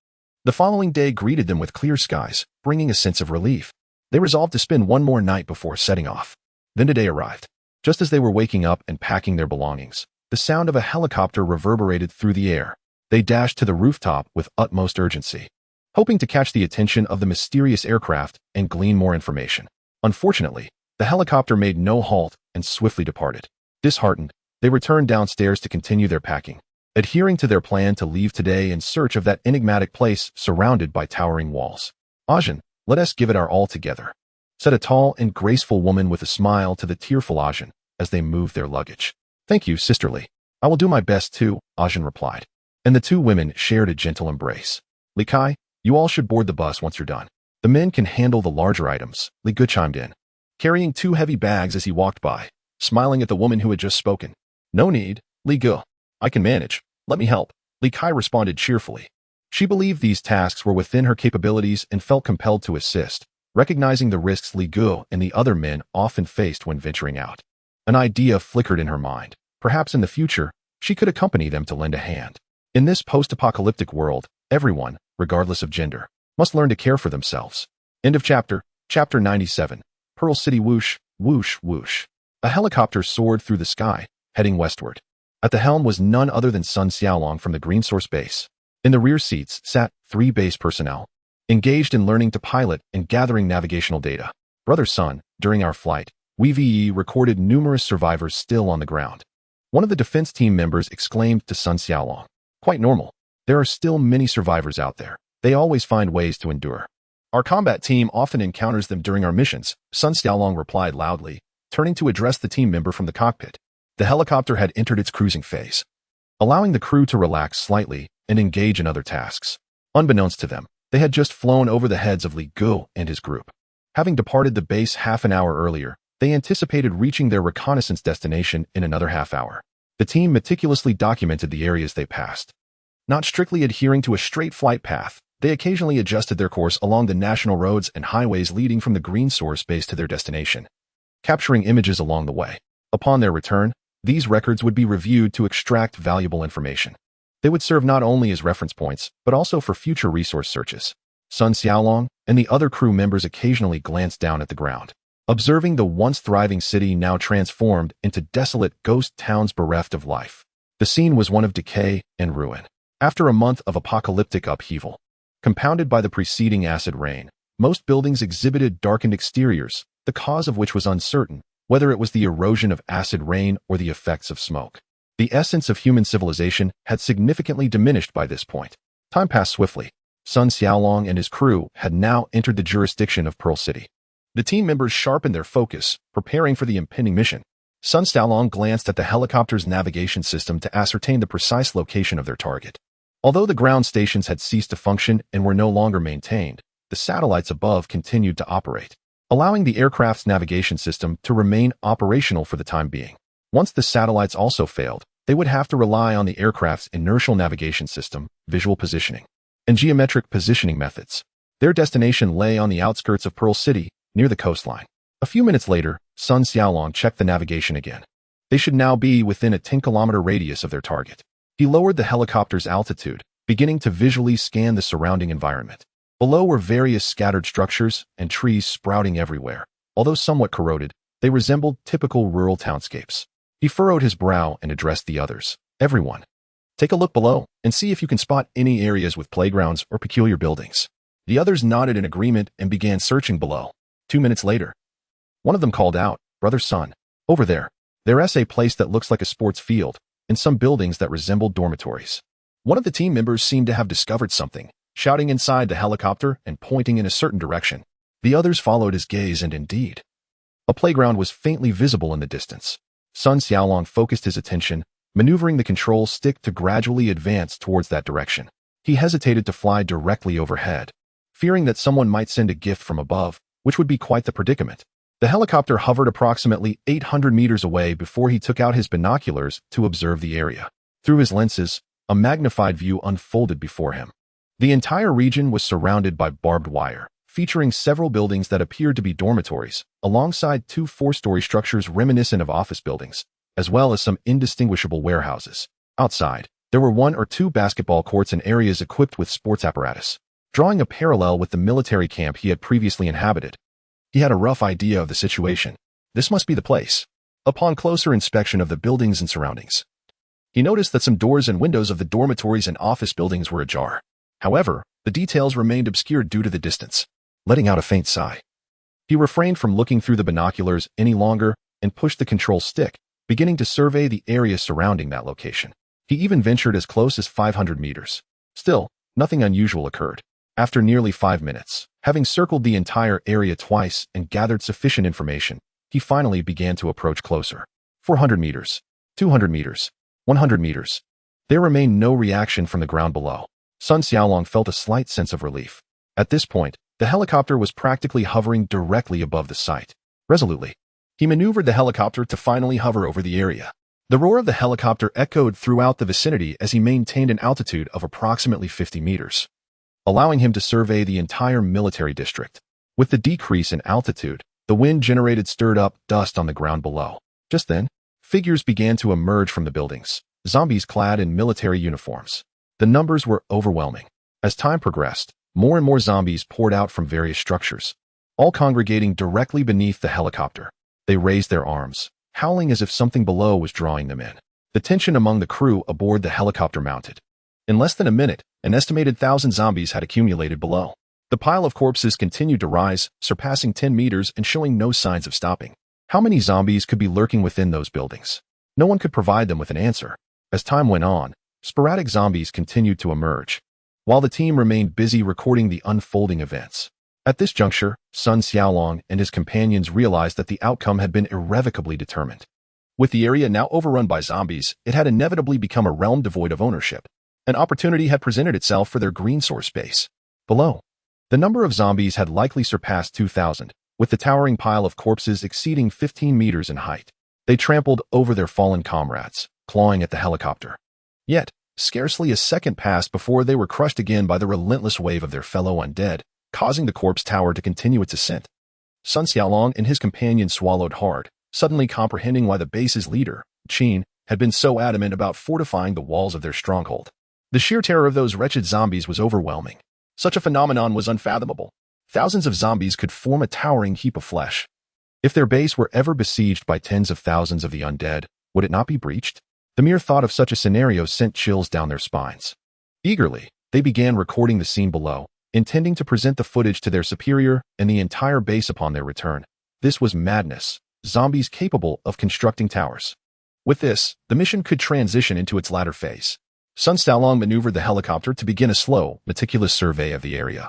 The following day greeted them with clear skies, bringing a sense of relief. They resolved to spend one more night before setting off. Then today arrived. Just as they were waking up and packing their belongings, the sound of a helicopter reverberated through the air. They dashed to the rooftop with utmost urgency, hoping to catch the attention of the mysterious aircraft and glean more information. Unfortunately, the helicopter made no halt and swiftly departed. Disheartened, they returned downstairs to continue their packing, adhering to their plan to leave today in search of that enigmatic place surrounded by towering walls. Ajahn, let us give it our all together, said a tall and graceful woman with a smile to the tearful Ajahn as they moved their luggage. Thank you, sisterly. I will do my best too, Ajahn replied, and the two women shared a gentle embrace. Li Kai, you all should board the bus once you're done. The men can handle the larger items, Li Gu chimed in, carrying 2 heavy bags as he walked by, smiling at the woman who had just spoken. No need, Li Gu. I can manage. Let me help, Li Kai responded cheerfully. She believed these tasks were within her capabilities and felt compelled to assist, recognizing the risks Li Gu and the other men often faced when venturing out. An idea flickered in her mind. Perhaps in the future, she could accompany them to lend a hand. In this post-apocalyptic world, everyone, regardless of gender, must learn to care for themselves. End of chapter. Chapter 97. Pearl City. Whoosh, whoosh, whoosh. A helicopter soared through the sky, heading westward. At the helm was none other than Sun Xiaolong from the Green Source Base. In the rear seats sat 3 base personnel, engaged in learning to pilot and gathering navigational data. Brother Sun, during our flight, we recorded numerous survivors still on the ground. One of the defense team members exclaimed to Sun Xiaolong, "Quite normal. There are still many survivors out there. They always find ways to endure. Our combat team often encounters them during our missions," Sun Xiaolong replied loudly, turning to address the team member from the cockpit. The helicopter had entered its cruising phase, allowing the crew to relax slightly and engage in other tasks. Unbeknownst to them, they had just flown over the heads of Li Gu and his group. Having departed the base half an hour earlier, they anticipated reaching their reconnaissance destination in another half hour. The team meticulously documented the areas they passed, not strictly adhering to a straight flight path, They occasionally adjusted their course along the national roads and highways leading from the green source base to their destination, capturing images along the way. Upon their return, these records would be reviewed to extract valuable information. They would serve not only as reference points, but also for future resource searches. Sun Xiaolong and the other crew members occasionally glanced down at the ground, observing the once thriving city now transformed into desolate ghost towns bereft of life. The scene was one of decay and ruin. After a month of apocalyptic upheaval, compounded by the preceding acid rain, most buildings exhibited darkened exteriors, the cause of which was uncertain, whether it was the erosion of acid rain or the effects of smoke. The essence of human civilization had significantly diminished by this point. Time passed swiftly. Sun Xiaolong and his crew had now entered the jurisdiction of Pearl City. The team members sharpened their focus, preparing for the impending mission. Sun Xiaolong glanced at the helicopter's navigation system to ascertain the precise location of their target. Although the ground stations had ceased to function and were no longer maintained, the satellites above continued to operate, allowing the aircraft's navigation system to remain operational for the time being. Once the satellites also failed, they would have to rely on the aircraft's inertial navigation system, visual positioning, and geometric positioning methods. Their destination lay on the outskirts of Pearl City, near the coastline. A few minutes later, Sun Xiaolong checked the navigation again. They should now be within a 10-kilometer radius of their target. He lowered the helicopter's altitude, beginning to visually scan the surrounding environment. Below were various scattered structures and trees sprouting everywhere. Although somewhat corroded, they resembled typical rural townscapes. He furrowed his brow and addressed the others. Everyone, take a look below and see if you can spot any areas with playgrounds or peculiar buildings. The others nodded in agreement and began searching below. 2 minutes later, one of them called out, "Brother Sun, over there. There's a place that looks like a sports field, and some buildings that resemble dormitories." One of the team members seemed to have discovered something, shouting inside the helicopter and pointing in a certain direction. The others followed his gaze, and indeed, a playground was faintly visible in the distance. Sun Xiaolong focused his attention, maneuvering the control stick to gradually advance towards that direction. He hesitated to fly directly overhead, fearing that someone might send a gift from above, which would be quite the predicament. The helicopter hovered approximately 800 meters away before he took out his binoculars to observe the area. Through his lenses, a magnified view unfolded before him. The entire region was surrounded by barbed wire, featuring several buildings that appeared to be dormitories, alongside 2 four-story structures reminiscent of office buildings, as well as some indistinguishable warehouses. Outside, there were 1 or 2 basketball courts and areas equipped with sports apparatus. Drawing a parallel with the military camp he had previously inhabited, he had a rough idea of the situation. This must be the place. Upon closer inspection of the buildings and surroundings, he noticed that some doors and windows of the dormitories and office buildings were ajar. However, the details remained obscured due to the distance. Letting out a faint sigh, he refrained from looking through the binoculars any longer and pushed the control stick, beginning to survey the area surrounding that location. He even ventured as close as 500 meters. Still, nothing unusual occurred. After nearly 5 minutes, having circled the entire area twice and gathered sufficient information, he finally began to approach closer. 400 meters, 200 meters, 100 meters. There remained no reaction from the ground below. Sun Xiaolong felt a slight sense of relief. At this point, the helicopter was practically hovering directly above the site. Resolutely, he maneuvered the helicopter to finally hover over the area. The roar of the helicopter echoed throughout the vicinity as he maintained an altitude of approximately 50 meters, allowing him to survey the entire military district. With the decrease in altitude, the wind generated stirred up dust on the ground below. Just then, figures began to emerge from the buildings, zombies clad in military uniforms. The numbers were overwhelming. As time progressed, more and more zombies poured out from various structures, all congregating directly beneath the helicopter. They raised their arms, howling as if something below was drawing them in. The tension among the crew aboard the helicopter mounted. In less than a minute, an estimated 1,000 zombies had accumulated below. The pile of corpses continued to rise, surpassing 10 meters and showing no signs of stopping. How many zombies could be lurking within those buildings? No one could provide them with an answer. As time went on, sporadic zombies continued to emerge, while the team remained busy recording the unfolding events. At this juncture, Sun Xiaolong and his companions realized that the outcome had been irrevocably determined. With the area now overrun by zombies, it had inevitably become a realm devoid of ownership. An opportunity had presented itself for their green source base. Below, the number of zombies had likely surpassed 2,000, with the towering pile of corpses exceeding 15 meters in height. They trampled over their fallen comrades, clawing at the helicopter. Yet, Scarcely a second passed before they were crushed again by the relentless wave of their fellow undead, causing the corpse tower to continue its ascent. Sun Xiaolong and his companion swallowed hard, suddenly comprehending why the base's leader, Qin, had been so adamant about fortifying the walls of their stronghold. The sheer terror of those wretched zombies was overwhelming. Such a phenomenon was unfathomable. Thousands of zombies could form a towering heap of flesh. If their base were ever besieged by tens of thousands of the undead, would it not be breached? The mere thought of such a scenario sent chills down their spines. Eagerly, they began recording the scene below, intending to present the footage to their superior and the entire base upon their return. This was madness. Zombies capable of constructing towers. With this, the mission could transition into its latter phase. Sun Xiaolong maneuvered the helicopter to begin a slow, meticulous survey of the area,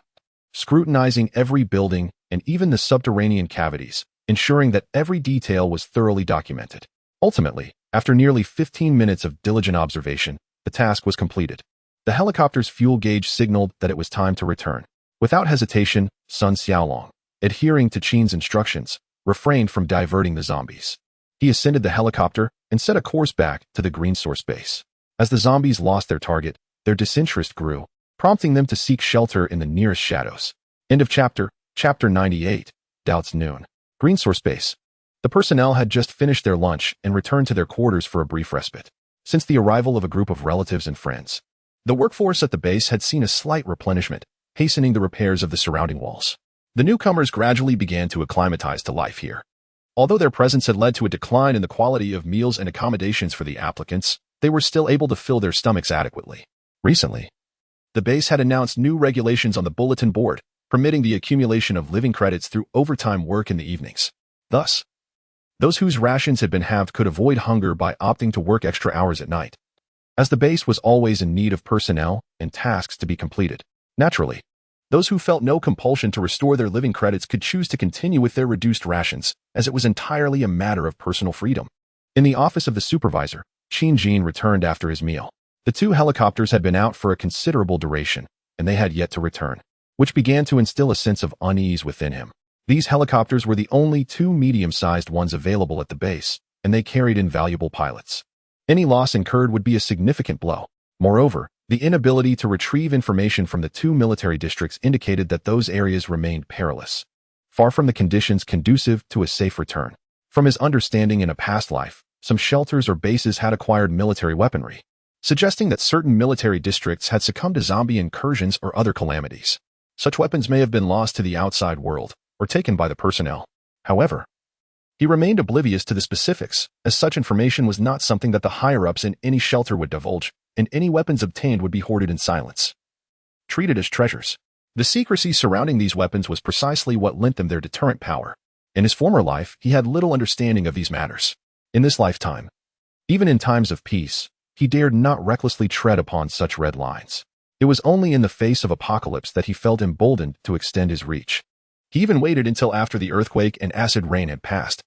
scrutinizing every building and even the subterranean cavities, ensuring that every detail was thoroughly documented. Ultimately, after nearly 15 minutes of diligent observation, the task was completed. The helicopter's fuel gauge signaled that it was time to return. Without hesitation, Sun Xiaolong, adhering to Qin's instructions, refrained from diverting the zombies. He ascended the helicopter and set a course back to the green source base. As the zombies lost their target, their disinterest grew, prompting them to seek shelter in the nearest shadows. End of chapter. Chapter 98. Doubts Noon. Green source base. The personnel had just finished their lunch and returned to their quarters for a brief respite. Since the arrival of a group of relatives and friends, the workforce at the base had seen a slight replenishment, hastening the repairs of the surrounding walls. The newcomers gradually began to acclimatize to life here. Although their presence had led to a decline in the quality of meals and accommodations for the applicants, they were still able to fill their stomachs adequately. Recently, the base had announced new regulations on the bulletin board, permitting the accumulation of living credits through overtime work in the evenings. Thus, those whose rations had been halved could avoid hunger by opting to work extra hours at night. As the base was always in need of personnel and tasks to be completed, naturally, those who felt no compulsion to restore their living credits could choose to continue with their reduced rations, as it was entirely a matter of personal freedom. In the office of the supervisor, Qin Jin returned after his meal. The two helicopters had been out for a considerable duration, and they had yet to return, which began to instill a sense of unease within him. These helicopters were the only two medium-sized ones available at the base, and they carried invaluable pilots. Any loss incurred would be a significant blow. Moreover, the inability to retrieve information from the two military districts indicated that those areas remained perilous, far from the conditions conducive to a safe return. From his understanding in a past life, some shelters or bases had acquired military weaponry, suggesting that certain military districts had succumbed to zombie incursions or other calamities. Such weapons may have been lost to the outside world, or taken by the personnel. However, he remained oblivious to the specifics, as such information was not something that the higher-ups in any shelter would divulge, and any weapons obtained would be hoarded in silence, treated as treasures. The secrecy surrounding these weapons was precisely what lent them their deterrent power. In his former life, he had little understanding of these matters. In this lifetime, even in times of peace, he dared not recklessly tread upon such red lines. It was only in the face of apocalypse that he felt emboldened to extend his reach. He even waited until after the earthquake and acid rain had passed,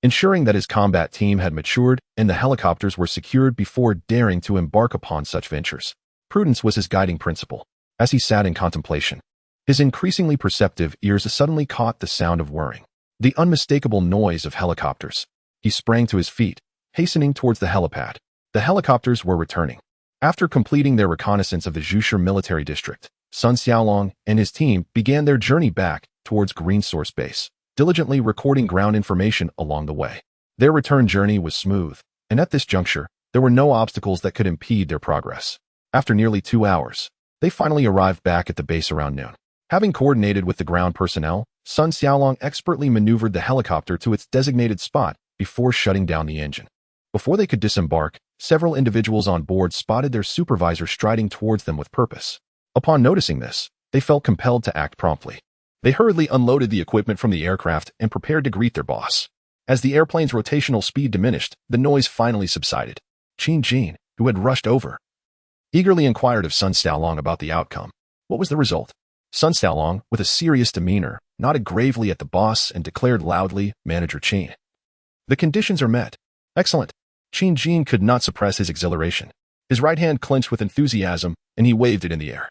ensuring that his combat team had matured and the helicopters were secured before daring to embark upon such ventures. Prudence was his guiding principle. As he sat in contemplation, his increasingly perceptive ears suddenly caught the sound of whirring, the unmistakable noise of helicopters. He sprang to his feet, hastening towards the helipad. The helicopters were returning. After completing their reconnaissance of the Zhushi military district, Sun Xiaolong and his team began their journey back towards Green Source Base, diligently recording ground information along the way. Their return journey was smooth, and at this juncture, there were no obstacles that could impede their progress. After nearly 2 hours, they finally arrived back at the base around noon. Having coordinated with the ground personnel, Sun Xiaolong expertly maneuvered the helicopter to its designated spot before shutting down the engine. Before they could disembark, several individuals on board spotted their supervisor striding towards them with purpose. Upon noticing this, they felt compelled to act promptly. They hurriedly unloaded the equipment from the aircraft and prepared to greet their boss. As the airplane's rotational speed diminished, the noise finally subsided. Qin Jin, who had rushed over, eagerly inquired of Sun Xiaolong about the outcome. What was the result? Sun Xiaolong, with a serious demeanor, nodded gravely at the boss and declared loudly, "Manager Qin, the conditions are met." Excellent. Qin Jin could not suppress his exhilaration. His right hand clenched with enthusiasm, and he waved it in the air.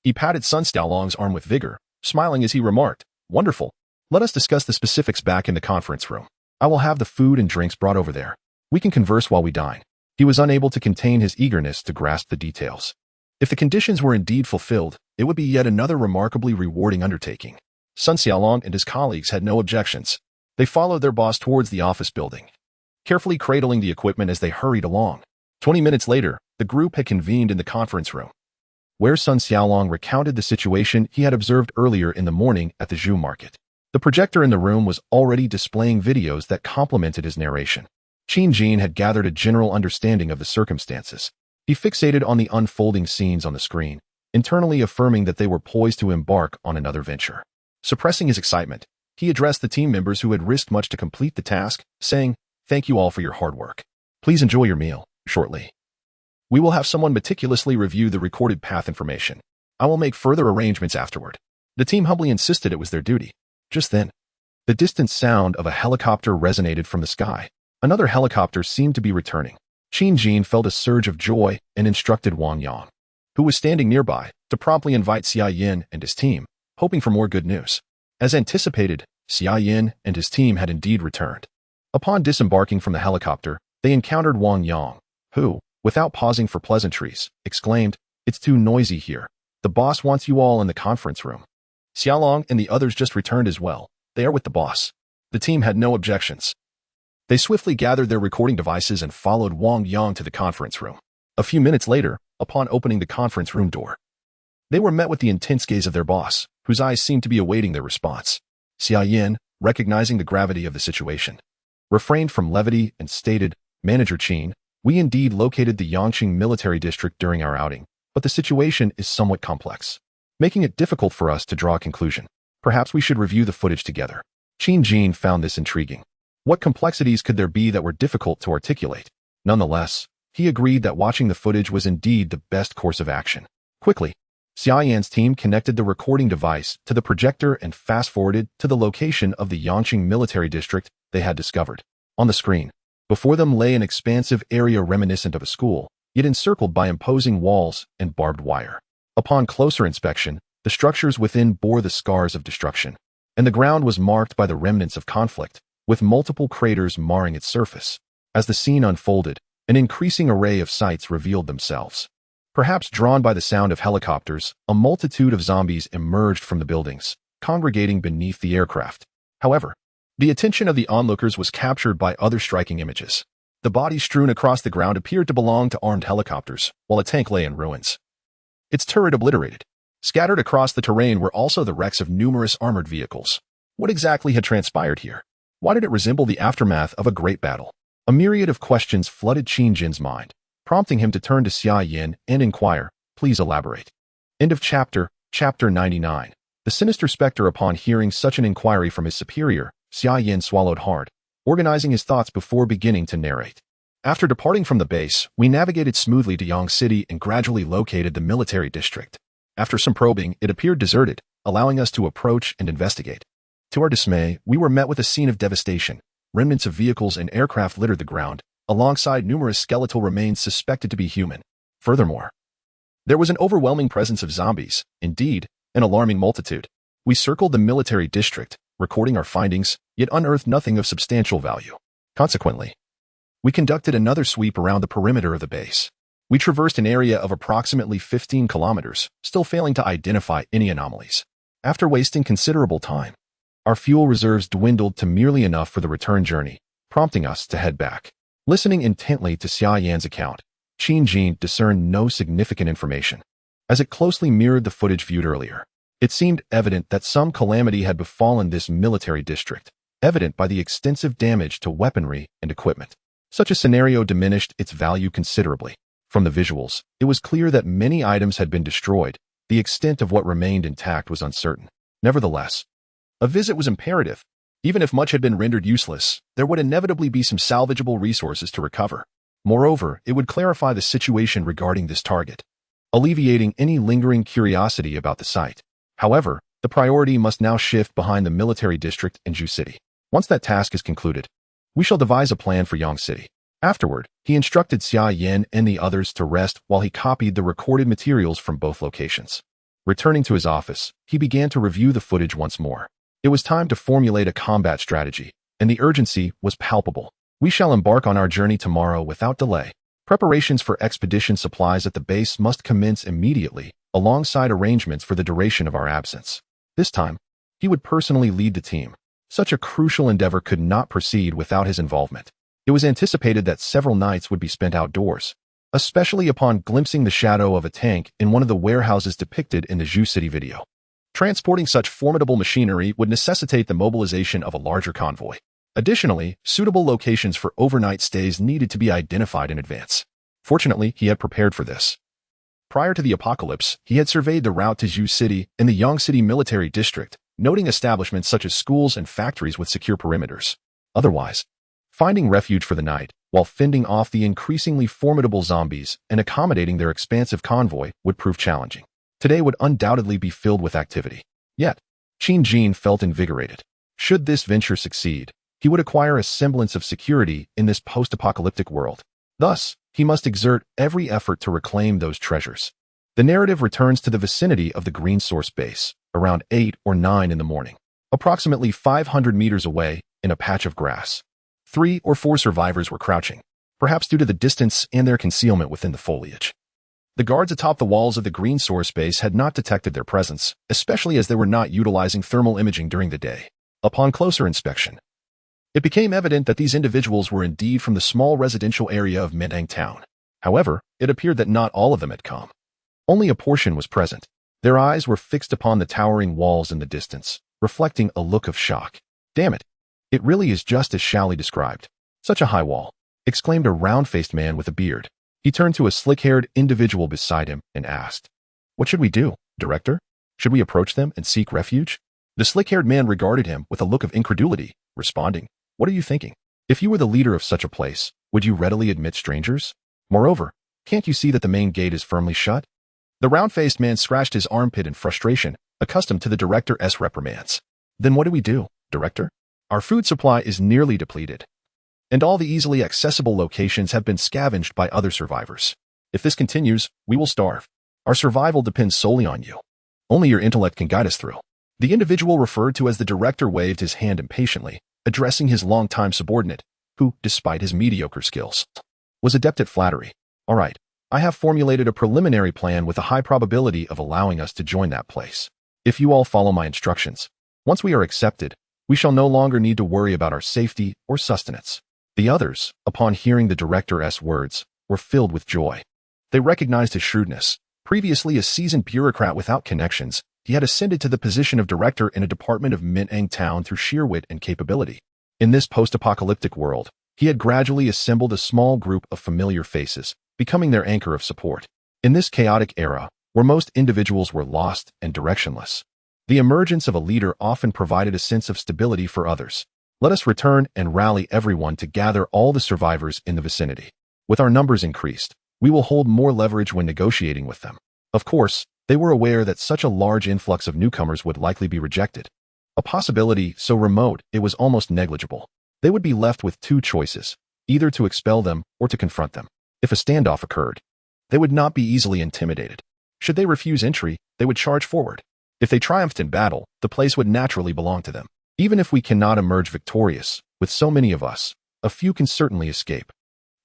He patted Sun Xiaolong's arm with vigor, smiling as he remarked, "Wonderful. Let us discuss the specifics back in the conference room. I will have the food and drinks brought over there. We can converse while we dine." He was unable to contain his eagerness to grasp the details. If the conditions were indeed fulfilled, it would be yet another remarkably rewarding undertaking. Sun Xiaolong and his colleagues had no objections. They followed their boss towards the office building, carefully cradling the equipment as they hurried along. 20 minutes later, the group had convened in the conference room, where Sun Xiaolong recounted the situation he had observed earlier in the morning at the Zhu market. The projector in the room was already displaying videos that complemented his narration. Qin Jin had gathered a general understanding of the circumstances. He fixated on the unfolding scenes on the screen, internally affirming that they were poised to embark on another venture. Suppressing his excitement, he addressed the team members who had risked much to complete the task, saying, "Thank you all for your hard work. Please enjoy your meal shortly. We will have someone meticulously review the recorded path information. I will make further arrangements afterward." The team humbly insisted it was their duty. Just then, the distant sound of a helicopter resonated from the sky. Another helicopter seemed to be returning. Qin Jin felt a surge of joy and instructed Wang Yang, who was standing nearby, to promptly invite Xia Yin and his team, hoping for more good news. As anticipated, Xia Yin and his team had indeed returned. Upon disembarking from the helicopter, they encountered Wang Yang, who, without pausing for pleasantries, exclaimed, "It's too noisy here. The boss wants you all in the conference room." Xiaolong and the others just returned as well. They are with the boss. The team had no objections. They swiftly gathered their recording devices and followed Wang Yang to the conference room. A few minutes later, upon opening the conference room door, they were met with the intense gaze of their boss, whose eyes seemed to be awaiting their response. Xia Yin, recognizing the gravity of the situation, refrained from levity and stated, "Manager Qin, we indeed located the Yangqing military district during our outing, but the situation is somewhat complex, making it difficult for us to draw a conclusion. Perhaps we should review the footage together." Qin Jin found this intriguing. What complexities could there be that were difficult to articulate? Nonetheless, he agreed that watching the footage was indeed the best course of action. Quickly, Xia Yan's team connected the recording device to the projector and fast-forwarded to the location of the Yangqing military district they had discovered. On the screen, before them lay an expansive area reminiscent of a school, yet encircled by imposing walls and barbed wire. Upon closer inspection, the structures within bore the scars of destruction, and the ground was marked by the remnants of conflict, with multiple craters marring its surface. As the scene unfolded, an increasing array of sights revealed themselves. Perhaps drawn by the sound of helicopters, a multitude of zombies emerged from the buildings, congregating beneath the aircraft. However, the attention of the onlookers was captured by other striking images. The bodies strewn across the ground appeared to belong to armed helicopters, while a tank lay in ruins, its turret obliterated. Scattered across the terrain were also the wrecks of numerous armored vehicles. What exactly had transpired here? Why did it resemble the aftermath of a great battle? A myriad of questions flooded Qin Jin's mind, prompting him to turn to Xia Yin and inquire, "Please elaborate." End of chapter 99. The sinister specter. Upon hearing such an inquiry from his superior, Xia Yin swallowed hard, organizing his thoughts before beginning to narrate. After departing from the base, we navigated smoothly to Yang City and gradually located the military district. After some probing, it appeared deserted, allowing us to approach and investigate. To our dismay, we were met with a scene of devastation. Remnants of vehicles and aircraft littered the ground, alongside numerous skeletal remains suspected to be human. Furthermore, there was an overwhelming presence of zombies, indeed, an alarming multitude. We circled the military district, recording our findings, yet unearthed nothing of substantial value. Consequently, we conducted another sweep around the perimeter of the base. We traversed an area of approximately 15 kilometers, still failing to identify any anomalies. After wasting considerable time, our fuel reserves dwindled to merely enough for the return journey, prompting us to head back. Listening intently to Xia Yan's account, Qin Jin discerned no significant information, as it closely mirrored the footage viewed earlier. It seemed evident that some calamity had befallen this military district, evident by the extensive damage to weaponry and equipment. Such a scenario diminished its value considerably. From the visuals, it was clear that many items had been destroyed. The extent of what remained intact was uncertain. Nevertheless, a visit was imperative. Even if much had been rendered useless, there would inevitably be some salvageable resources to recover. Moreover, it would clarify the situation regarding this target, alleviating any lingering curiosity about the site. However, the priority must now shift behind the military district in Zhu City. Once that task is concluded, we shall devise a plan for Yang City. Afterward, he instructed Xia Yin and the others to rest while he copied the recorded materials from both locations. Returning to his office, he began to review the footage once more. It was time to formulate a combat strategy, and the urgency was palpable. We shall embark on our journey tomorrow without delay. Preparations for expedition supplies at the base must commence immediately, alongside arrangements for the duration of our absence. This time, he would personally lead the team. Such a crucial endeavor could not proceed without his involvement. It was anticipated that several nights would be spent outdoors, especially upon glimpsing the shadow of a tank in one of the warehouses depicted in the Zhu City video. Transporting such formidable machinery would necessitate the mobilization of a larger convoy. Additionally, suitable locations for overnight stays needed to be identified in advance. Fortunately, he had prepared for this. Prior to the apocalypse, he had surveyed the route to Zhu City and the Yangcity Military District, noting establishments such as schools and factories with secure perimeters. Otherwise, finding refuge for the night, while fending off the increasingly formidable zombies and accommodating their expansive convoy, would prove challenging. Today would undoubtedly be filled with activity. Yet, Qin Jin felt invigorated. Should this venture succeed, he would acquire a semblance of security in this post-apocalyptic world. Thus, he must exert every effort to reclaim those treasures. The narrative returns to the vicinity of the Green Source base, around 8 or 9 in the morning. Approximately 500 meters away, in a patch of grass, 3 or 4 survivors were crouching, perhaps due to the distance and their concealment within the foliage. The guards atop the walls of the Green Source base had not detected their presence, especially as they were not utilizing thermal imaging during the day. Upon closer inspection, it became evident that these individuals were indeed from the small residential area of Mentang town. However, it appeared that not all of them had come. Only a portion was present. Their eyes were fixed upon the towering walls in the distance, reflecting a look of shock. "Damn it! It really is just as Shally described. Such a high wall," exclaimed a round-faced man with a beard. He turned to a slick-haired individual beside him and asked, "What should we do, Director? Should we approach them and seek refuge?" The slick-haired man regarded him with a look of incredulity, responding, "What are you thinking? If you were the leader of such a place, would you readily admit strangers? Moreover, can't you see that the main gate is firmly shut?" The round-faced man scratched his armpit in frustration, accustomed to the director's reprimands. "Then what do we do, Director? Our food supply is nearly depleted, and all the easily accessible locations have been scavenged by other survivors. If this continues, we will starve. Our survival depends solely on you. Only your intellect can guide us through." The individual referred to as the director waved his hand impatiently, addressing his longtime subordinate, who, despite his mediocre skills, was adept at flattery. "All right, I have formulated a preliminary plan with a high probability of allowing us to join that place. If you all follow my instructions, once we are accepted, we shall no longer need to worry about our safety or sustenance." The others, upon hearing the director's words, were filled with joy. They recognized his shrewdness. Previously a seasoned bureaucrat without connections, he had ascended to the position of director in a department of Mentang town through sheer wit and capability. In this post-apocalyptic world, he had gradually assembled a small group of familiar faces, becoming their anchor of support. In this chaotic era, where most individuals were lost and directionless, the emergence of a leader often provided a sense of stability for others. Let us return and rally everyone to gather all the survivors in the vicinity. With our numbers increased, we will hold more leverage when negotiating with them. Of course, they were aware that such a large influx of newcomers would likely be rejected. A possibility so remote it was almost negligible. They would be left with 2 choices, either to expel them or to confront them. If a standoff occurred, they would not be easily intimidated. Should they refuse entry, they would charge forward. If they triumphed in battle, the place would naturally belong to them. Even if we cannot emerge victorious, with so many of us, a few can certainly escape.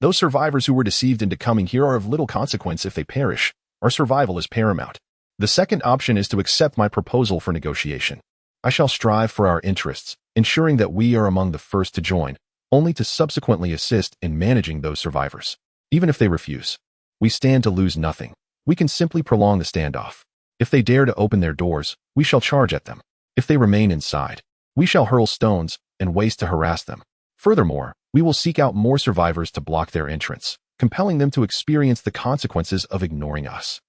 Those survivors who were deceived into coming here are of little consequence if they perish. Our survival is paramount. The second option is to accept my proposal for negotiation. I shall strive for our interests, ensuring that we are among the first to join, only to subsequently assist in managing those survivors. Even if they refuse, we stand to lose nothing. We can simply prolong the standoff. If they dare to open their doors, we shall charge at them. If they remain inside, we shall hurl stones and waste to harass them. Furthermore, we will seek out more survivors to block their entrance, compelling them to experience the consequences of ignoring us.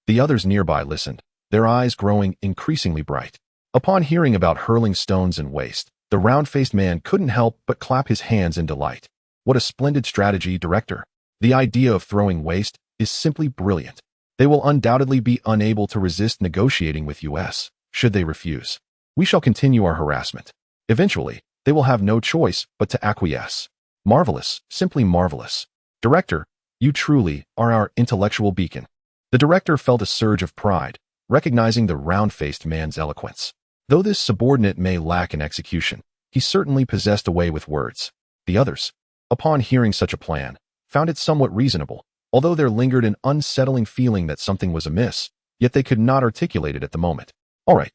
The others nearby listened, their eyes growing increasingly bright. Upon hearing about hurling stones and waste, the round-faced man couldn't help but clap his hands in delight. What a splendid strategy, Director. The idea of throwing waste is simply brilliant. They will undoubtedly be unable to resist negotiating with us, should they refuse. We shall continue our harassment. Eventually, they will have no choice but to acquiesce. Marvelous, simply marvelous. Director, you truly are our intellectual beacon. The director felt a surge of pride, recognizing the round-faced man's eloquence. Though this subordinate may lack in execution, he certainly possessed a way with words. The others, upon hearing such a plan, found it somewhat reasonable, although there lingered an unsettling feeling that something was amiss, yet they could not articulate it at the moment. All right,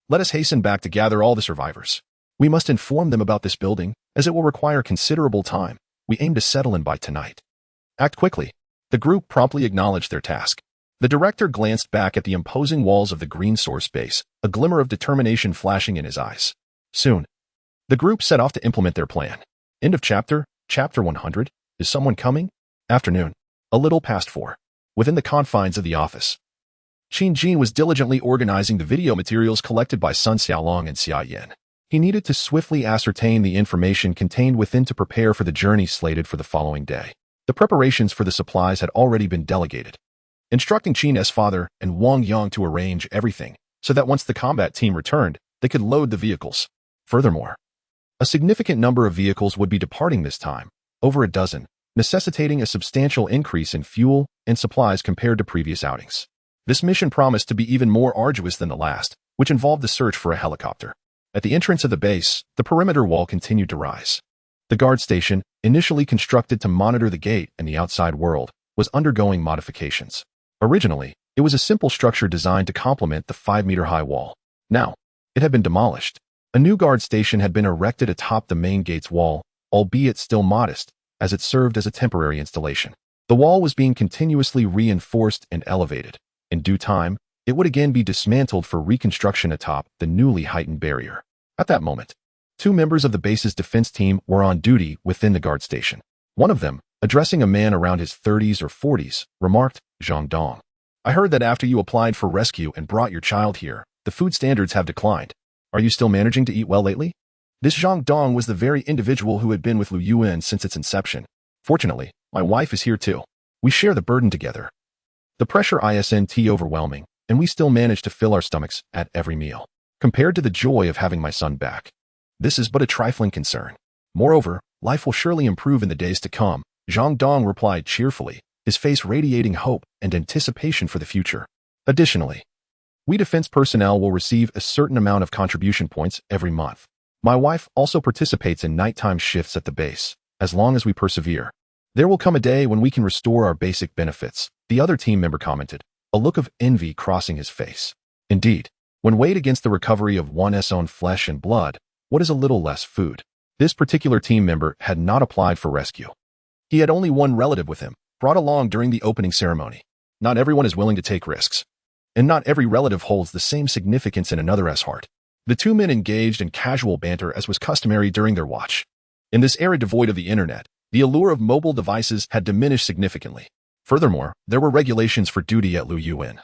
let us hasten back to gather all the survivors. We must inform them about this building, as it will require considerable time. We aim to settle in by tonight. Act quickly. The group promptly acknowledged their task. The director glanced back at the imposing walls of the green source base, a glimmer of determination flashing in his eyes. Soon, the group set off to implement their plan. End of chapter, chapter 100. Is someone coming? Afternoon. A little past 4. Within the confines of the office, Qin Jin was diligently organizing the video materials collected by Sun Xiaolong and Xia Yan. He needed to swiftly ascertain the information contained within to prepare for the journey slated for the following day. The preparations for the supplies had already been delegated, instructing Qin's father and Wang Yang to arrange everything so that once the combat team returned, they could load the vehicles. Furthermore, a significant number of vehicles would be departing this time, over a dozen, necessitating a substantial increase in fuel and supplies compared to previous outings. This mission promised to be even more arduous than the last, which involved the search for a helicopter. At the entrance of the base, the perimeter wall continued to rise. The guard station, initially constructed to monitor the gate and the outside world, was undergoing modifications. Originally, it was a simple structure designed to complement the 5-meter-high wall. Now, it had been demolished. A new guard station had been erected atop the main gate's wall, albeit still modest, as it served as a temporary installation. The wall was being continuously reinforced and elevated. In due time, it would again be dismantled for reconstruction atop the newly heightened barrier. At that moment, 2 members of the base's defense team were on duty within the guard station. One of them, addressing a man around his 30s or 40s, remarked, "Zhang Dong, I heard that after you applied for rescue and brought your child here, the food standards have declined. Are you still managing to eat well lately?" This Zhang Dong was the very individual who had been with Lu Yuan since its inception. "Fortunately, my wife is here too. We share the burden together. The pressure isn't overwhelming, and we still manage to fill our stomachs at every meal. Compared to the joy of having my son back, this is but a trifling concern. Moreover, life will surely improve in the days to come," Zhang Dong replied cheerfully, his face radiating hope and anticipation for the future. "Additionally, we defense personnel will receive a certain amount of contribution points every month. My wife also participates in nighttime shifts at the base. As long as we persevere, there will come a day when we can restore our basic benefits," the other team member commented, a look of envy crossing his face. Indeed, when weighed against the recovery of one's own flesh and blood, what is a little less food? This particular team member had not applied for rescue. He had only one relative with him, brought along during the opening ceremony. Not everyone is willing to take risks, and not every relative holds the same significance in another's heart. The 2 men engaged in casual banter as was customary during their watch. In this era devoid of the internet, the allure of mobile devices had diminished significantly. Furthermore, there were regulations for duty at Lu Yuan,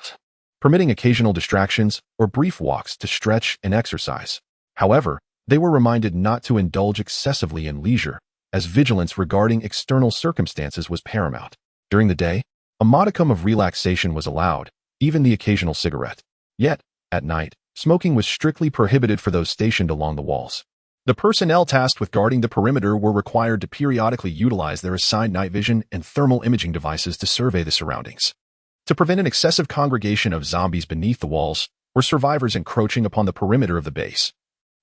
permitting occasional distractions or brief walks to stretch and exercise. However, they were reminded not to indulge excessively in leisure, as vigilance regarding external circumstances was paramount. During the day, a modicum of relaxation was allowed, even the occasional cigarette. Yet, at night, smoking was strictly prohibited for those stationed along the walls. The personnel tasked with guarding the perimeter were required to periodically utilize their assigned night vision and thermal imaging devices to survey the surroundings, to prevent an excessive congregation of zombies beneath the walls or survivors encroaching upon the perimeter of the base.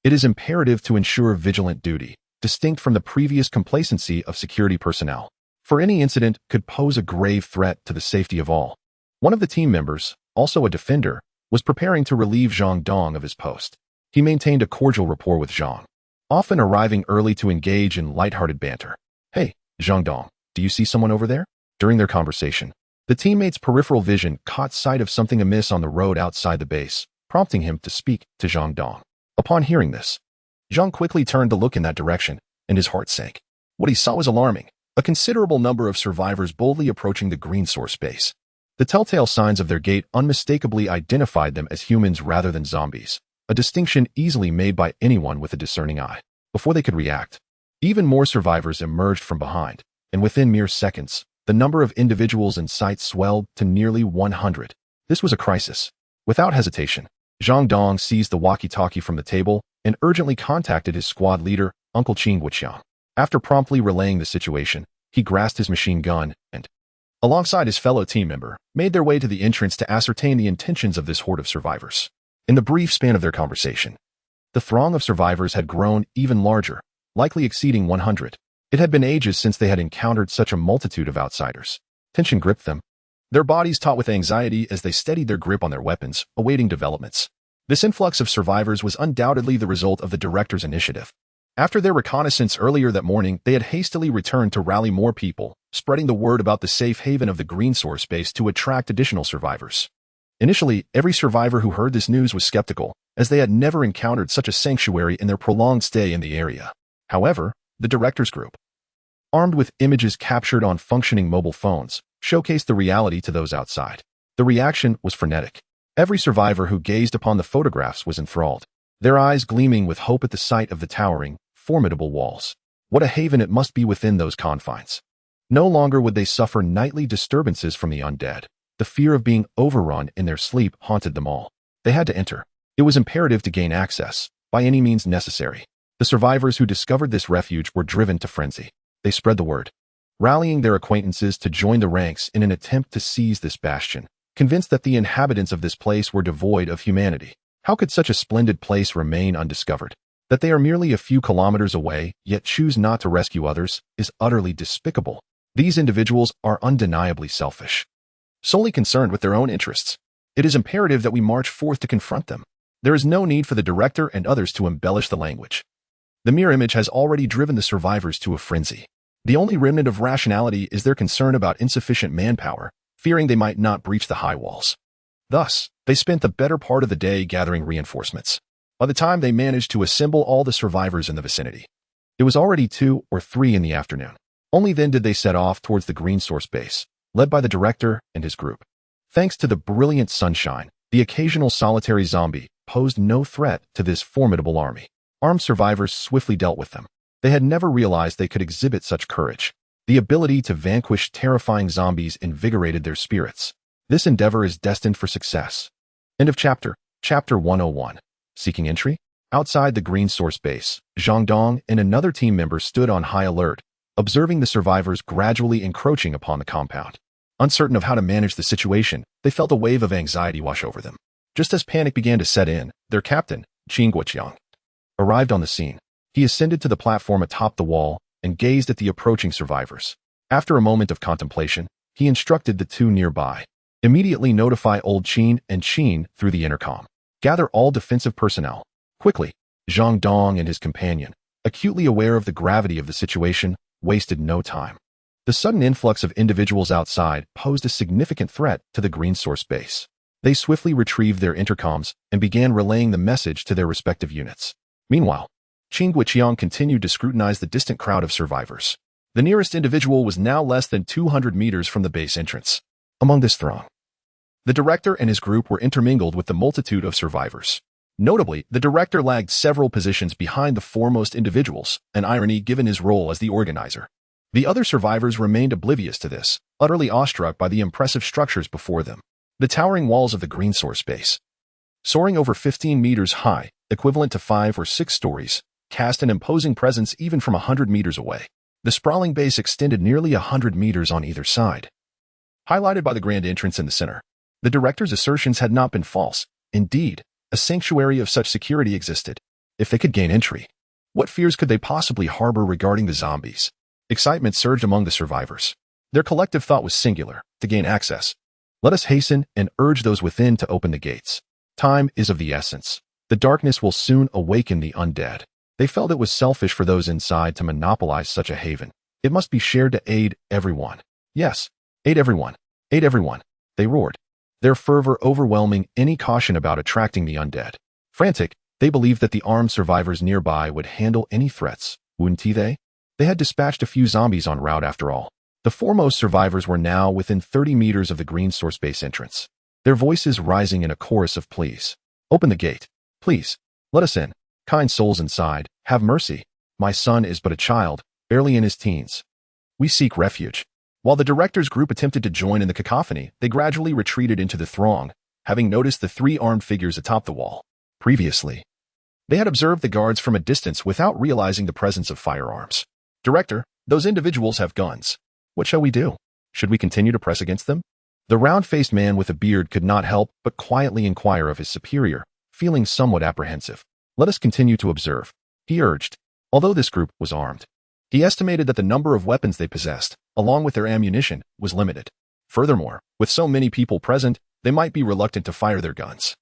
It is imperative to ensure vigilant duty, distinct from the previous complacency of security personnel, for any incident could pose a grave threat to the safety of all. One of the team members, also a defender, was preparing to relieve Zhang Dong of his post. He maintained a cordial rapport with Zhang, often arriving early to engage in lighthearted banter. "Hey, Zhang Dong, do you see someone over there?" During their conversation, the teammate's peripheral vision caught sight of something amiss on the road outside the base, prompting him to speak to Zhang Dong. Upon hearing this, Zhang quickly turned to look in that direction, and his heart sank. What he saw was alarming. A considerable number of survivors boldly approaching the green source base. The telltale signs of their gait unmistakably identified them as humans rather than zombies, a distinction easily made by anyone with a discerning eye. Before they could react, even more survivors emerged from behind, and within mere seconds, the number of individuals in sight swelled to nearly 100. This was a crisis. Without hesitation, Zhang Dong seized the walkie-talkie from the table and urgently contacted his squad leader, Uncle Qing Guoqiang. After promptly relaying the situation, he grasped his machine gun and, alongside his fellow team member, made their way to the entrance to ascertain the intentions of this horde of survivors. In the brief span of their conversation, the throng of survivors had grown even larger, likely exceeding 100. It had been ages since they had encountered such a multitude of outsiders. Tension gripped them, their bodies taut with anxiety as they steadied their grip on their weapons, awaiting developments. This influx of survivors was undoubtedly the result of the director's initiative. After their reconnaissance earlier that morning, they had hastily returned to rally more people, spreading the word about the safe haven of the green source base to attract additional survivors. Initially, every survivor who heard this news was skeptical, as they had never encountered such a sanctuary in their prolonged stay in the area. However, the director's group, armed with images captured on functioning mobile phones, showcased the reality to those outside. The reaction was frenetic. Every survivor who gazed upon the photographs was enthralled, their eyes gleaming with hope at the sight of the towering, formidable walls. What a haven it must be within those confines. No longer would they suffer nightly disturbances from the undead. The fear of being overrun in their sleep haunted them all. They had to enter. It was imperative to gain access, by any means necessary. The survivors who discovered this refuge were driven to frenzy. They spread the word, rallying their acquaintances to join the ranks in an attempt to seize this bastion, convinced that the inhabitants of this place were devoid of humanity. How could such a splendid place remain undiscovered? That they are merely a few kilometers away, yet choose not to rescue others, is utterly despicable. These individuals are undeniably selfish, solely concerned with their own interests. It is imperative that we march forth to confront them. There is no need for the director and others to embellish the language. The mere image has already driven the survivors to a frenzy. The only remnant of rationality is their concern about insufficient manpower, fearing they might not breach the high walls. Thus, they spent the better part of the day gathering reinforcements. By the time they managed to assemble all the survivors in the vicinity, it was already 2 or 3 in the afternoon. Only then did they set off towards the green source base, led by the director and his group. Thanks to the brilliant sunshine, the occasional solitary zombie posed no threat to this formidable army. Armed survivors swiftly dealt with them. They had never realized they could exhibit such courage. The ability to vanquish terrifying zombies invigorated their spirits. This endeavor is destined for success. End of chapter. Chapter 101. Seeking entry? Outside the green source base, Zhang Dong and another team member stood on high alert, observing the survivors gradually encroaching upon the compound. Uncertain of how to manage the situation, they felt a wave of anxiety wash over them. Just as panic began to set in, their captain, Qin Guoqiang, arrived on the scene. He ascended to the platform atop the wall and gazed at the approaching survivors. After a moment of contemplation, he instructed the two nearby, immediately notify old Qin and Qin through the intercom. Gather all defensive personnel. Quickly. Zhang Dong and his companion, acutely aware of the gravity of the situation, wasted no time. The sudden influx of individuals outside posed a significant threat to the green source base. They swiftly retrieved their intercoms and began relaying the message to their respective units. Meanwhile, Qin Guoqiang continued to scrutinize the distant crowd of survivors. The nearest individual was now less than 200 meters from the base entrance. Among this throng, the director and his group were intermingled with the multitude of survivors. Notably, the director lagged several positions behind the foremost individuals, an irony given his role as the organizer. The other survivors remained oblivious to this, utterly awestruck by the impressive structures before them. The towering walls of the green source base, soaring over 15 meters high, equivalent to 5 or 6 stories, cast an imposing presence even from 100 meters away. The sprawling base extended nearly 100 meters on either side, highlighted by the grand entrance in the center. The director's assertions had not been false. Indeed, a sanctuary of such security existed. If they could gain entry, what fears could they possibly harbor regarding the zombies? Excitement surged among the survivors. Their collective thought was singular: to gain access. Let us hasten and urge those within to open the gates. Time is of the essence. The darkness will soon awaken the undead. They felt it was selfish for those inside to monopolize such a haven. It must be shared to aid everyone. Yes, aid everyone. Aid everyone. They roared, their fervor overwhelming any caution about attracting the undead. Frantic, they believed that the armed survivors nearby would handle any threats, wouldn't they? They had dispatched a few zombies en route after all. The foremost survivors were now within 30 meters of the green source base entrance, their voices rising in a chorus of pleas. Open the gate. Please. Let us in. Kind souls inside, have mercy. My son is but a child, barely in his teens. We seek refuge. While the director's group attempted to join in the cacophony, they gradually retreated into the throng, having noticed the 3 armed figures atop the wall. Previously, they had observed the guards from a distance without realizing the presence of firearms. Director, those individuals have guns. What shall we do? Should we continue to press against them? The round-faced man with a beard could not help but quietly inquire of his superior, feeling somewhat apprehensive. Let us continue to observe, he urged. Although this group was armed, He estimated that the number of weapons they possessed, along with their ammunition, was limited. Furthermore, with so many people present, they might be reluctant to fire their guns.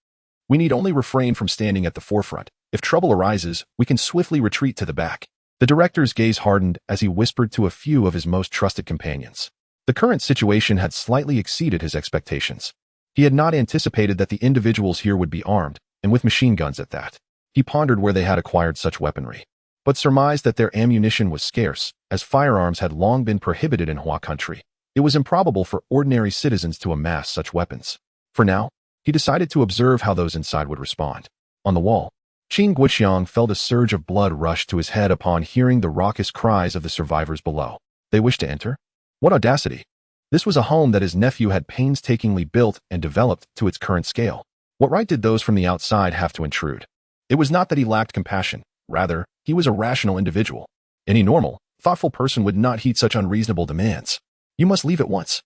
We need only refrain from standing at the forefront. If trouble arises, we can swiftly retreat to the back. The director's gaze hardened as he whispered to a few of his most trusted companions. The current situation had slightly exceeded his expectations. He had not anticipated that the individuals here would be armed, and with machine guns at that. He pondered where they had acquired such weaponry, but surmised that their ammunition was scarce, as firearms had long been prohibited in Hua country. It was improbable for ordinary citizens to amass such weapons. For now, he decided to observe how those inside would respond. On the wall, Qin Guoqiang felt a surge of blood rush to his head upon hearing the raucous cries of the survivors below. They wished to enter? What audacity! This was a home that his nephew had painstakingly built and developed to its current scale. What right did those from the outside have to intrude? It was not that he lacked compassion. Rather, he was a rational individual. Any normal, thoughtful person would not heed such unreasonable demands. You must leave at once.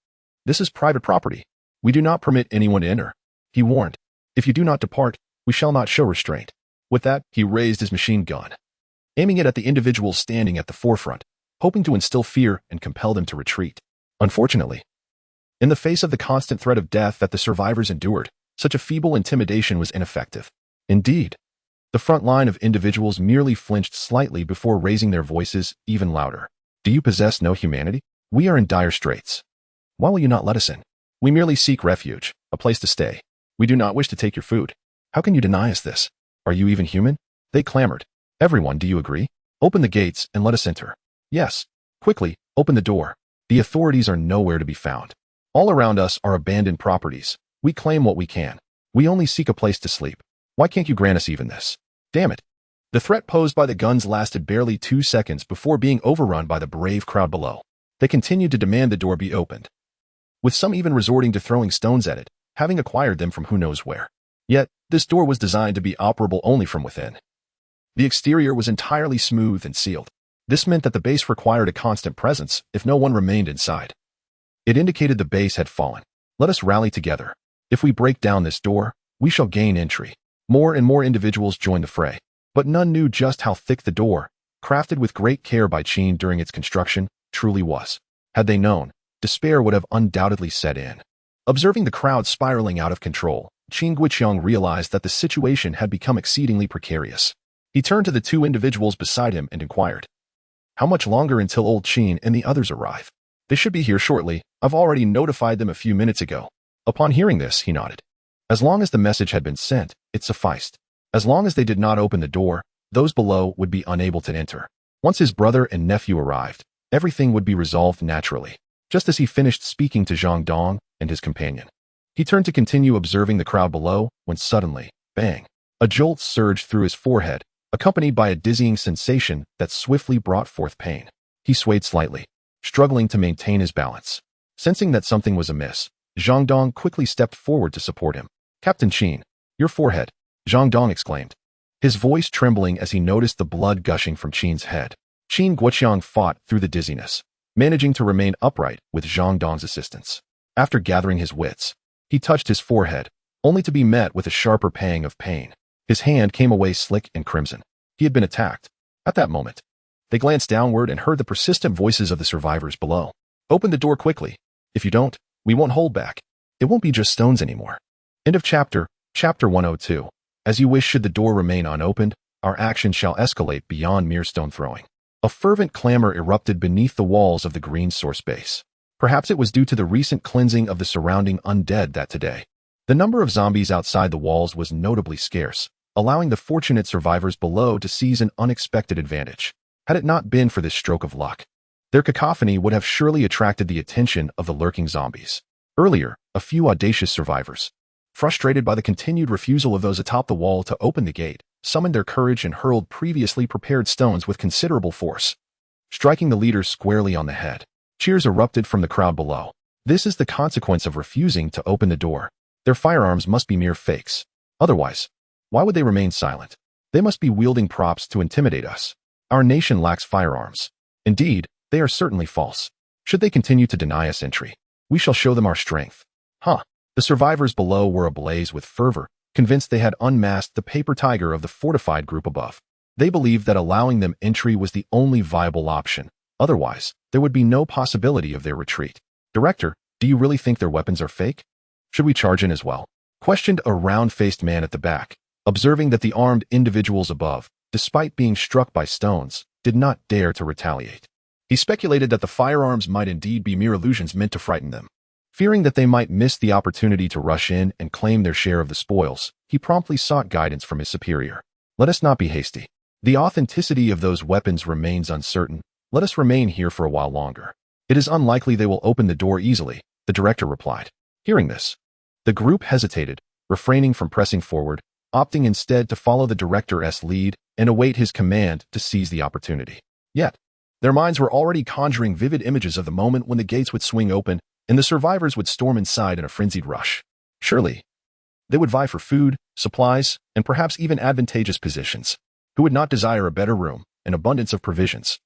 This is private property. We do not permit anyone to enter. He warned. If you do not depart, we shall not show restraint. With that, he raised his machine gun, aiming it at the individuals standing at the forefront, hoping to instill fear and compel them to retreat. Unfortunately, in the face of the constant threat of death that the survivors endured, such a feeble intimidation was ineffective. Indeed, the front line of individuals merely flinched slightly before raising their voices even louder. Do you possess no humanity? We are in dire straits. Why will you not let us in? We merely seek refuge, a place to stay. We do not wish to take your food. How can you deny us this? Are you even human? They clamored. Everyone, do you agree? Open the gates and let us enter. Yes. Quickly, open the door. The authorities are nowhere to be found. All around us are abandoned properties. We claim what we can. We only seek a place to sleep. Why can't you grant us even this? Damn it. The threat posed by the guns lasted barely 2 seconds before being overrun by the brave crowd below. They continued to demand the door be opened, with some even resorting to throwing stones at it, having acquired them from who knows where. Yet, this door was designed to be operable only from within. The exterior was entirely smooth and sealed. This meant that the base required a constant presence if no one remained inside. It indicated the base had fallen. Let us rally together. If we break down this door, we shall gain entry. More and more individuals joined the fray, but none knew just how thick the door, crafted with great care by Qin during its construction, truly was. Had they known, despair would have undoubtedly set in. Observing the crowd spiraling out of control, Qin Guoqiang realized that the situation had become exceedingly precarious. He turned to the 2 individuals beside him and inquired, "How much longer until old Qin and the others arrive?" "They should be here shortly. I've already notified them a few minutes ago." Upon hearing this, he nodded. As long as the message had been sent, it sufficed. As long as they did not open the door, those below would be unable to enter. Once his brother and nephew arrived, everything would be resolved naturally. Just as he finished speaking to Zhang Dong and his companion, he turned to continue observing the crowd below when suddenly, bang, a jolt surged through his forehead, accompanied by a dizzying sensation that swiftly brought forth pain. He swayed slightly, struggling to maintain his balance. Sensing that something was amiss, Zhang Dong quickly stepped forward to support him. "Captain Qin, your forehead," Zhang Dong exclaimed, his voice trembling as he noticed the blood gushing from Qin's head. Qin Guoqiang fought through the dizziness, managing to remain upright with Zhang Dong's assistance. After gathering his wits, he touched his forehead, only to be met with a sharper pang of pain. His hand came away slick and crimson. He had been attacked. At that moment, they glanced downward and heard the persistent voices of the survivors below. "Open the door quickly. If you don't, we won't hold back. It won't be just stones anymore." End of chapter. Chapter 102. As you wish, should the door remain unopened, our action shall escalate beyond mere stone throwing. A fervent clamor erupted beneath the walls of the green source base. Perhaps it was due to the recent cleansing of the surrounding undead that today, the number of zombies outside the walls was notably scarce, allowing the fortunate survivors below to seize an unexpected advantage. Had it not been for this stroke of luck, their cacophony would have surely attracted the attention of the lurking zombies. Earlier, a few audacious survivors, frustrated by the continued refusal of those atop the wall to open the gate, summoned their courage and hurled previously prepared stones with considerable force, striking the leaders squarely on the head. Cheers erupted from the crowd below. This is the consequence of refusing to open the door. Their firearms must be mere fakes. Otherwise, why would they remain silent? They must be wielding props to intimidate us. Our nation lacks firearms. Indeed, they are certainly false. Should they continue to deny us entry, we shall show them our strength. The survivors below were ablaze with fervor, convinced they had unmasked the paper tiger of the fortified group above. They believed that allowing them entry was the only viable option, Otherwise, there would be no possibility of their retreat. Director, do you really think their weapons are fake? Should we charge in as well? Questioned a round-faced man at the back, observing that the armed individuals above, despite being struck by stones, did not dare to retaliate. He speculated that the firearms might indeed be mere illusions meant to frighten them. Fearing that they might miss the opportunity to rush in and claim their share of the spoils, he promptly sought guidance from his superior. Let us not be hasty. The authenticity of those weapons remains uncertain. Let us remain here for a while longer. It is unlikely they will open the door easily, the director replied. Hearing this, the group hesitated, refraining from pressing forward, opting instead to follow the director's lead and await his command to seize the opportunity. Yet, their minds were already conjuring vivid images of the moment when the gates would swing open and the survivors would storm inside in a frenzied rush. Surely, they would vie for food, supplies, and perhaps even advantageous positions. Who would not desire a better room, an abundance of provisions,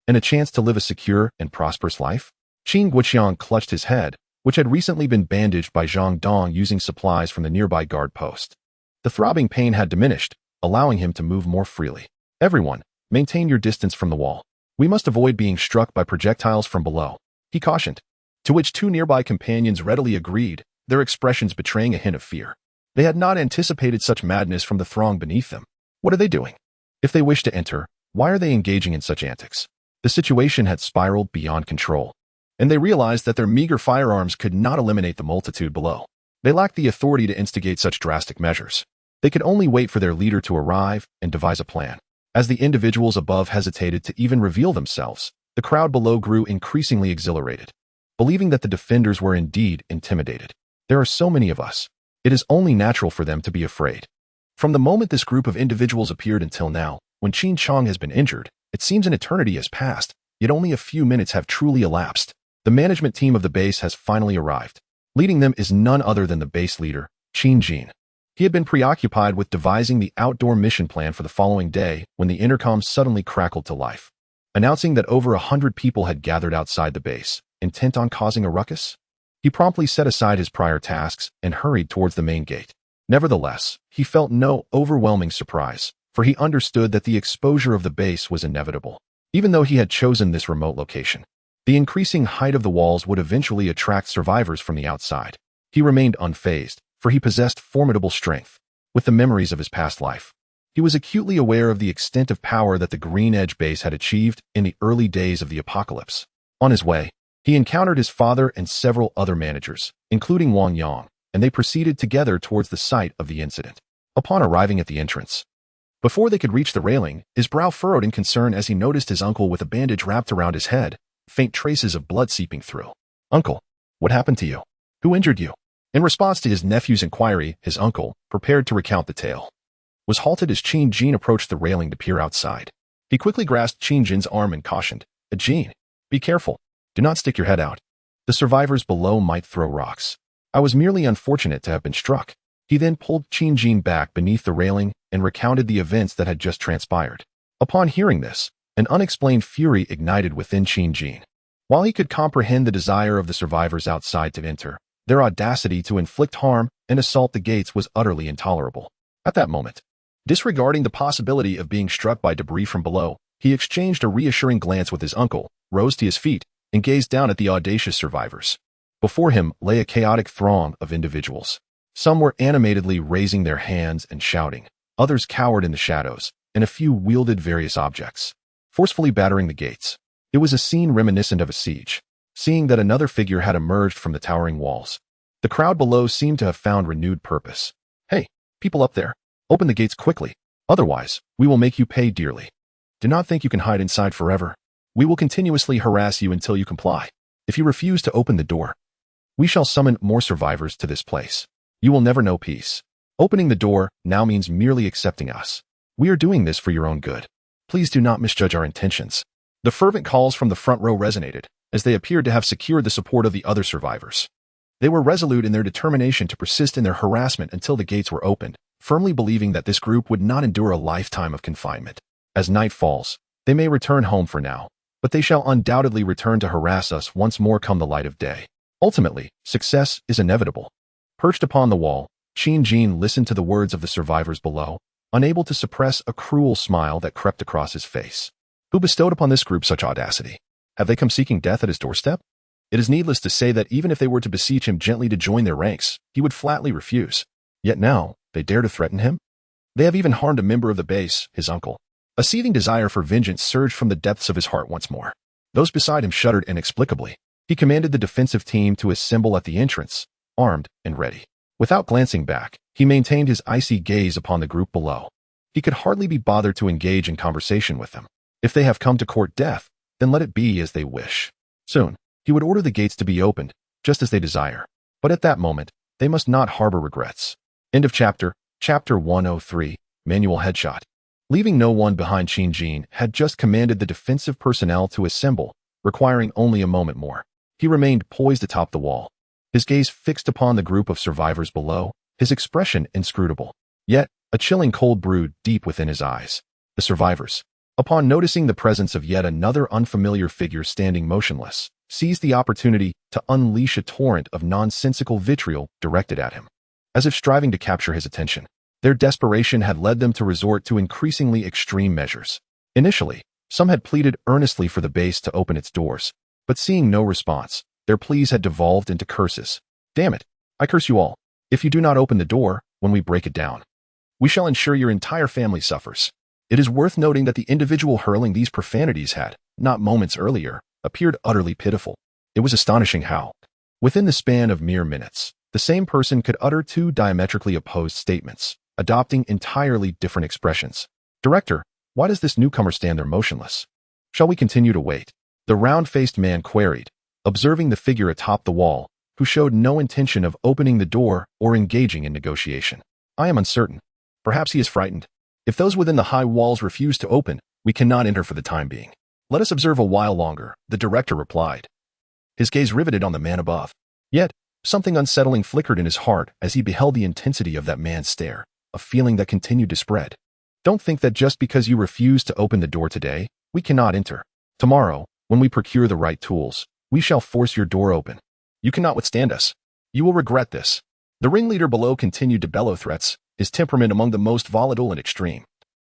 and a chance to live a secure and prosperous life? Qin Guoqiang clutched his head, which had recently been bandaged by Zhang Dong using supplies from the nearby guard post. The throbbing pain had diminished, allowing him to move more freely. Everyone, maintain your distance from the wall. We must avoid being struck by projectiles from below, he cautioned. To which two nearby companions readily agreed, their expressions betraying a hint of fear. They had not anticipated such madness from the throng beneath them. What are they doing? If they wish to enter, why are they engaging in such antics? The situation had spiraled beyond control, and they realized that their meager firearms could not eliminate the multitude below. They lacked the authority to instigate such drastic measures. They could only wait for their leader to arrive and devise a plan. As the individuals above hesitated to even reveal themselves, the crowd below grew increasingly exhilarated, believing that the defenders were indeed intimidated. There are so many of us. It is only natural for them to be afraid. From the moment this group of individuals appeared until now, when Qin Chong has been injured, it seems an eternity has passed, yet only a few minutes have truly elapsed. The management team of the base has finally arrived. Leading them is none other than the base leader, Qin Jin. He had been preoccupied with devising the outdoor mission plan for the following day when the intercom suddenly crackled to life, announcing that over 100 people had gathered outside the base, intent on causing a ruckus. He promptly set aside his prior tasks and hurried towards the main gate. Nevertheless, he felt no overwhelming surprise, for he understood that the exposure of the base was inevitable. Even though he had chosen this remote location, the increasing height of the walls would eventually attract survivors from the outside. He remained unfazed, for he possessed formidable strength. With the memories of his past life, he was acutely aware of the extent of power that the Green Edge base had achieved in the early days of the apocalypse. On his way, he encountered his father and several other managers, including Wang Yang, and they proceeded together towards the site of the incident. Upon arriving at the entrance, before they could reach the railing, his brow furrowed in concern as he noticed his uncle with a bandage wrapped around his head, faint traces of blood seeping through. Uncle, what happened to you? Who injured you? In response to his nephew's inquiry, his uncle, prepared to recount the tale, was halted as Qin Jin approached the railing to peer outside. He quickly grasped Qin Jin's arm and cautioned, Jin, be careful. Do not stick your head out. The survivors below might throw rocks. I was merely unfortunate to have been struck. He then pulled Qin Jin back beneath the railing and recounted the events that had just transpired. Upon hearing this, an unexplained fury ignited within Qin Jin. While he could comprehend the desire of the survivors outside to enter, their audacity to inflict harm and assault the gates was utterly intolerable. At that moment, disregarding the possibility of being struck by debris from below, he exchanged a reassuring glance with his uncle, rose to his feet, and gazed down at the audacious survivors. Before him lay a chaotic throng of individuals. Some were animatedly raising their hands and shouting, others cowered in the shadows, and a few wielded various objects, forcefully battering the gates. It was a scene reminiscent of a siege. Seeing that another figure had emerged from the towering walls, the crowd below seemed to have found renewed purpose. Hey, people up there, open the gates quickly. Otherwise, we will make you pay dearly. Do not think you can hide inside forever. We will continuously harass you until you comply. If you refuse to open the door, we shall summon more survivors to this place. You will never know peace. Opening the door now means merely accepting us. We are doing this for your own good. Please do not misjudge our intentions. The fervent calls from the front row resonated, as they appeared to have secured the support of the other survivors. They were resolute in their determination to persist in their harassment until the gates were opened, firmly believing that this group would not endure a lifetime of confinement. As night falls, they may return home for now, but they shall undoubtedly return to harass us once more come the light of day. Ultimately, success is inevitable. Perched upon the wall, Qin Jin listened to the words of the survivors below, unable to suppress a cruel smile that crept across his face. Who bestowed upon this group such audacity? Have they come seeking death at his doorstep? It is needless to say that even if they were to beseech him gently to join their ranks, he would flatly refuse. Yet now, they dare to threaten him? They have even harmed a member of the base, his uncle. A seething desire for vengeance surged from the depths of his heart once more. Those beside him shuddered inexplicably. He commanded the defensive team to assemble at the entrance, armed and ready. Without glancing back, he maintained his icy gaze upon the group below. He could hardly be bothered to engage in conversation with them. If they have come to court death, then let it be as they wish. Soon, he would order the gates to be opened, just as they desire. But at that moment, they must not harbor regrets. End of chapter. Chapter 103, Manual Headshot. Leaving no one behind, Qin Jin had just commanded the defensive personnel to assemble, requiring only a moment more. He remained poised atop the wall, his gaze fixed upon the group of survivors below, his expression inscrutable. Yet, a chilling cold brewed deep within his eyes. The survivors, upon noticing the presence of yet another unfamiliar figure standing motionless, seized the opportunity to unleash a torrent of nonsensical vitriol directed at him. As if striving to capture his attention, their desperation had led them to resort to increasingly extreme measures. Initially, some had pleaded earnestly for the base to open its doors, but seeing no response, their pleas had devolved into curses. Damn it, I curse you all. If you do not open the door, when we break it down, we shall ensure your entire family suffers. It is worth noting that the individual hurling these profanities had, not moments earlier, appeared utterly pitiful. It was astonishing how, within the span of mere minutes, the same person could utter two diametrically opposed statements, adopting entirely different expressions. Director, why does this newcomer stand there motionless? Shall we continue to wait? The round-faced man queried, observing the figure atop the wall, who showed no intention of opening the door or engaging in negotiation. I am uncertain. Perhaps he is frightened. If those within the high walls refuse to open, we cannot enter for the time being. Let us observe a while longer, the director replied, his gaze riveted on the man above. Yet, something unsettling flickered in his heart as he beheld the intensity of that man's stare, a feeling that continued to spread. Don't think that just because you refuse to open the door today, we cannot enter. Tomorrow, when we procure the right tools, we shall force your door open. You cannot withstand us. You will regret this. The ringleader below continued to bellow threats, his temperament among the most volatile and extreme.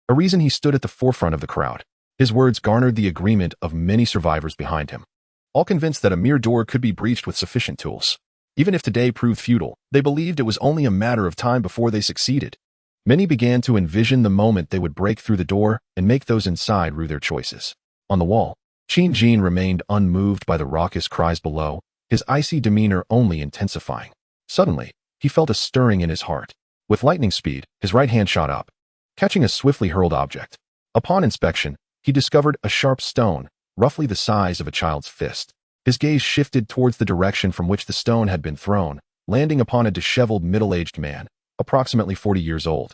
A reason he stood at the forefront of the crowd. His words garnered the agreement of many survivors behind him, all convinced that a mere door could be breached with sufficient tools. Even if today proved futile, they believed it was only a matter of time before they succeeded. Many began to envision the moment they would break through the door and make those inside rue their choices. On the wall, Qin Jin remained unmoved by the raucous cries below, his icy demeanor only intensifying. Suddenly, he felt a stirring in his heart. With lightning speed, his right hand shot up, catching a swiftly hurled object. Upon inspection, he discovered a sharp stone, roughly the size of a child's fist. His gaze shifted towards the direction from which the stone had been thrown, landing upon a disheveled middle-aged man, approximately 40 years old,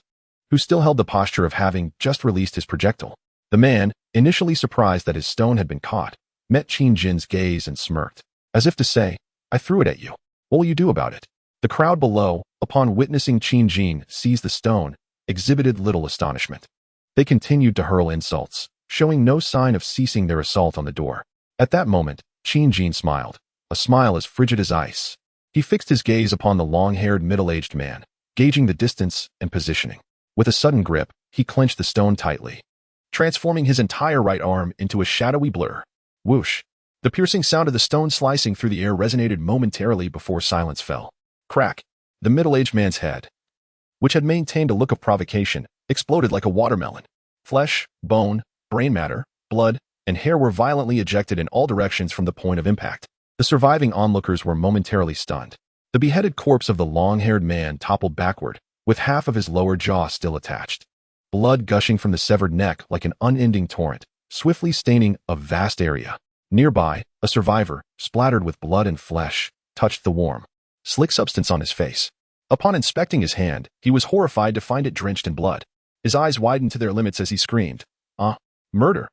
who still held the posture of having just released his projectile. The man, initially surprised that his stone had been caught, met Qin Jin's gaze and smirked, as if to say, I threw it at you. What will you do about it? The crowd below, upon witnessing Qin Jin seize the stone, exhibited little astonishment. They continued to hurl insults, showing no sign of ceasing their assault on the door. At that moment, Qin Jin smiled, a smile as frigid as ice. He fixed his gaze upon the long-haired middle-aged man, gauging the distance and positioning. With a sudden grip, he clenched the stone tightly, transforming his entire right arm into a shadowy blur. Whoosh! The piercing sound of the stone slicing through the air resonated momentarily before silence fell. Crack! The middle-aged man's head, which had maintained a look of provocation, exploded like a watermelon. Flesh, bone, brain matter, blood, and hair were violently ejected in all directions from the point of impact. The surviving onlookers were momentarily stunned. The beheaded corpse of the long-haired man toppled backward, with half of his lower jaw still attached. Blood gushing from the severed neck like an unending torrent, swiftly staining a vast area. Nearby, a survivor, splattered with blood and flesh, touched the warm, slick substance on his face. Upon inspecting his hand, he was horrified to find it drenched in blood. His eyes widened to their limits as he screamed, murder!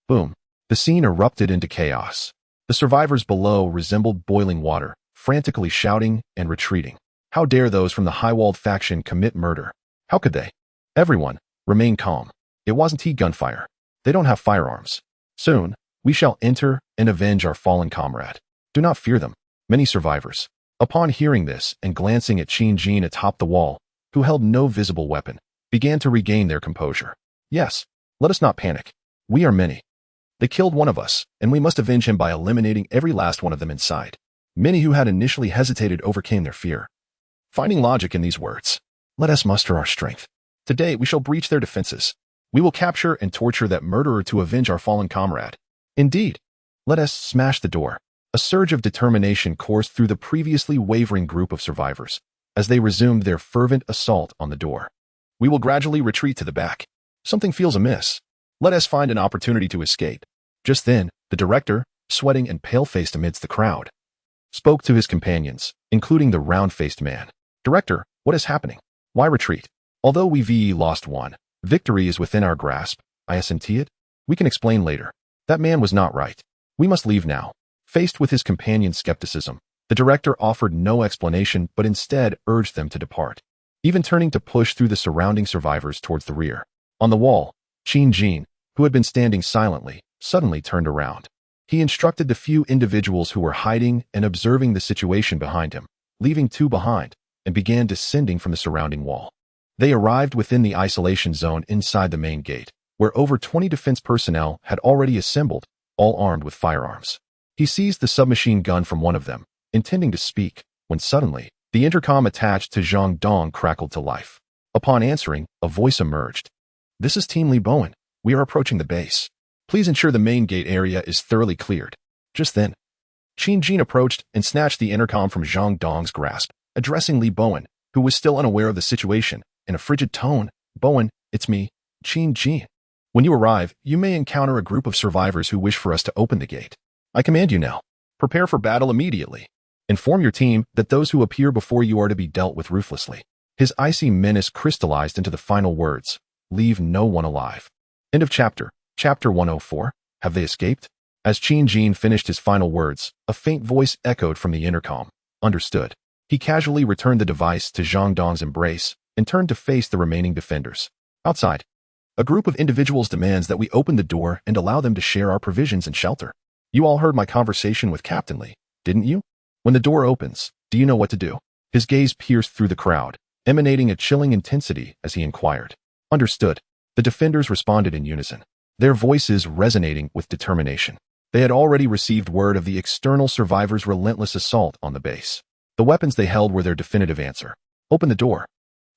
Boom! The scene erupted into chaos. The survivors below resembled boiling water, frantically shouting and retreating. How dare those from the high-walled faction commit murder? How could they? Everyone, remain calm. It wasn't gunfire. They don't have firearms. Soon, we shall enter and avenge our fallen comrade. Do not fear them. Many survivors, upon hearing this and glancing at Qin Jin atop the wall, who held no visible weapon, began to regain their composure. Yes, let us not panic. We are many. They killed one of us, and we must avenge him by eliminating every last one of them in sight. Many who had initially hesitated overcame their fear, finding logic in these words. Let us muster our strength. Today we shall breach their defenses. We will capture and torture that murderer to avenge our fallen comrade. Indeed, let us smash the door. A surge of determination coursed through the previously wavering group of survivors as they resumed their fervent assault on the door. We will gradually retreat to the back. Something feels amiss. Let us find an opportunity to escape. Just then, the director, sweating and pale-faced amidst the crowd, spoke to his companions, including the round-faced man. Director, what is happening? Why retreat? Although we've lost one, victory is within our grasp. I assent it. We can explain later. That man was not right. We must leave now. Faced with his companion's skepticism, the director offered no explanation but instead urged them to depart, even turning to push through the surrounding survivors towards the rear. On the wall, Qin Jin, who had been standing silently, suddenly turned around. He instructed the few individuals who were hiding and observing the situation behind him, leaving two behind, and began descending from the surrounding wall. They arrived within the isolation zone inside the main gate, where over 20 defense personnel had already assembled, all armed with firearms. He seized the submachine gun from one of them, intending to speak, when suddenly, the intercom attached to Zhang Dong crackled to life. Upon answering, a voice emerged. This is Team Li Bowen. We are approaching the base. Please ensure the main gate area is thoroughly cleared. Just then, Qin Jin approached and snatched the intercom from Zhang Dong's grasp, addressing Li Bowen, who was still unaware of the situation, in a frigid tone. Bowen, it's me, Qin Jin. When you arrive, you may encounter a group of survivors who wish for us to open the gate. I command you now. Prepare for battle immediately. Inform your team that those who appear before you are to be dealt with ruthlessly. His icy menace crystallized into the final words. Leave no one alive. End of chapter. Chapter 104. Have they escaped? As Qin Jin finished his final words, a faint voice echoed from the intercom. Understood. He casually returned the device to Zhang Dong's embrace and turned to face the remaining defenders. Outside, a group of individuals demands that we open the door and allow them to share our provisions and shelter. You all heard my conversation with Captain Li, didn't you? When the door opens, do you know what to do? His gaze pierced through the crowd, emanating a chilling intensity as he inquired. Understood. The defenders responded in unison, their voices resonating with determination. They had already received word of the external survivors' relentless assault on the base. The weapons they held were their definitive answer. Open the door.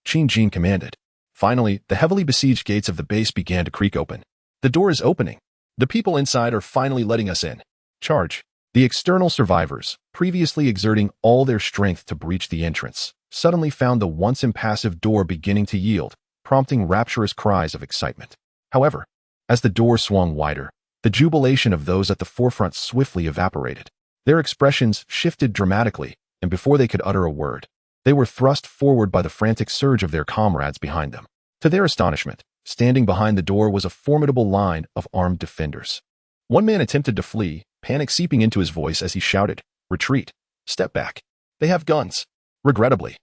Qin Jin commanded. Finally, the heavily besieged gates of the base began to creak open. The door is opening. The people inside are finally letting us in. Charge. The external survivors, previously exerting all their strength to breach the entrance, suddenly found the once impassive door beginning to yield, prompting rapturous cries of excitement. However, as the door swung wider, the jubilation of those at the forefront swiftly evaporated. Their expressions shifted dramatically, and before they could utter a word, they were thrust forward by the frantic surge of their comrades behind them. To their astonishment, standing behind the door was a formidable line of armed defenders. One man attempted to flee, panic seeping into his voice as he shouted, "Retreat! Step back! They have guns!" Regrettably,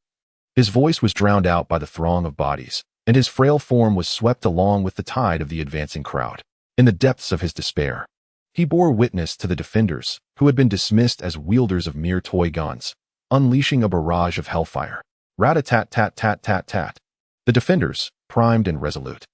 his voice was drowned out by the throng of bodies, and his frail form was swept along with the tide of the advancing crowd. In the depths of his despair, he bore witness to the defenders, who had been dismissed as wielders of mere toy guns, unleashing a barrage of hellfire. Rat-a-tat-tat-tat-tat-tat. The defenders, primed and resolute,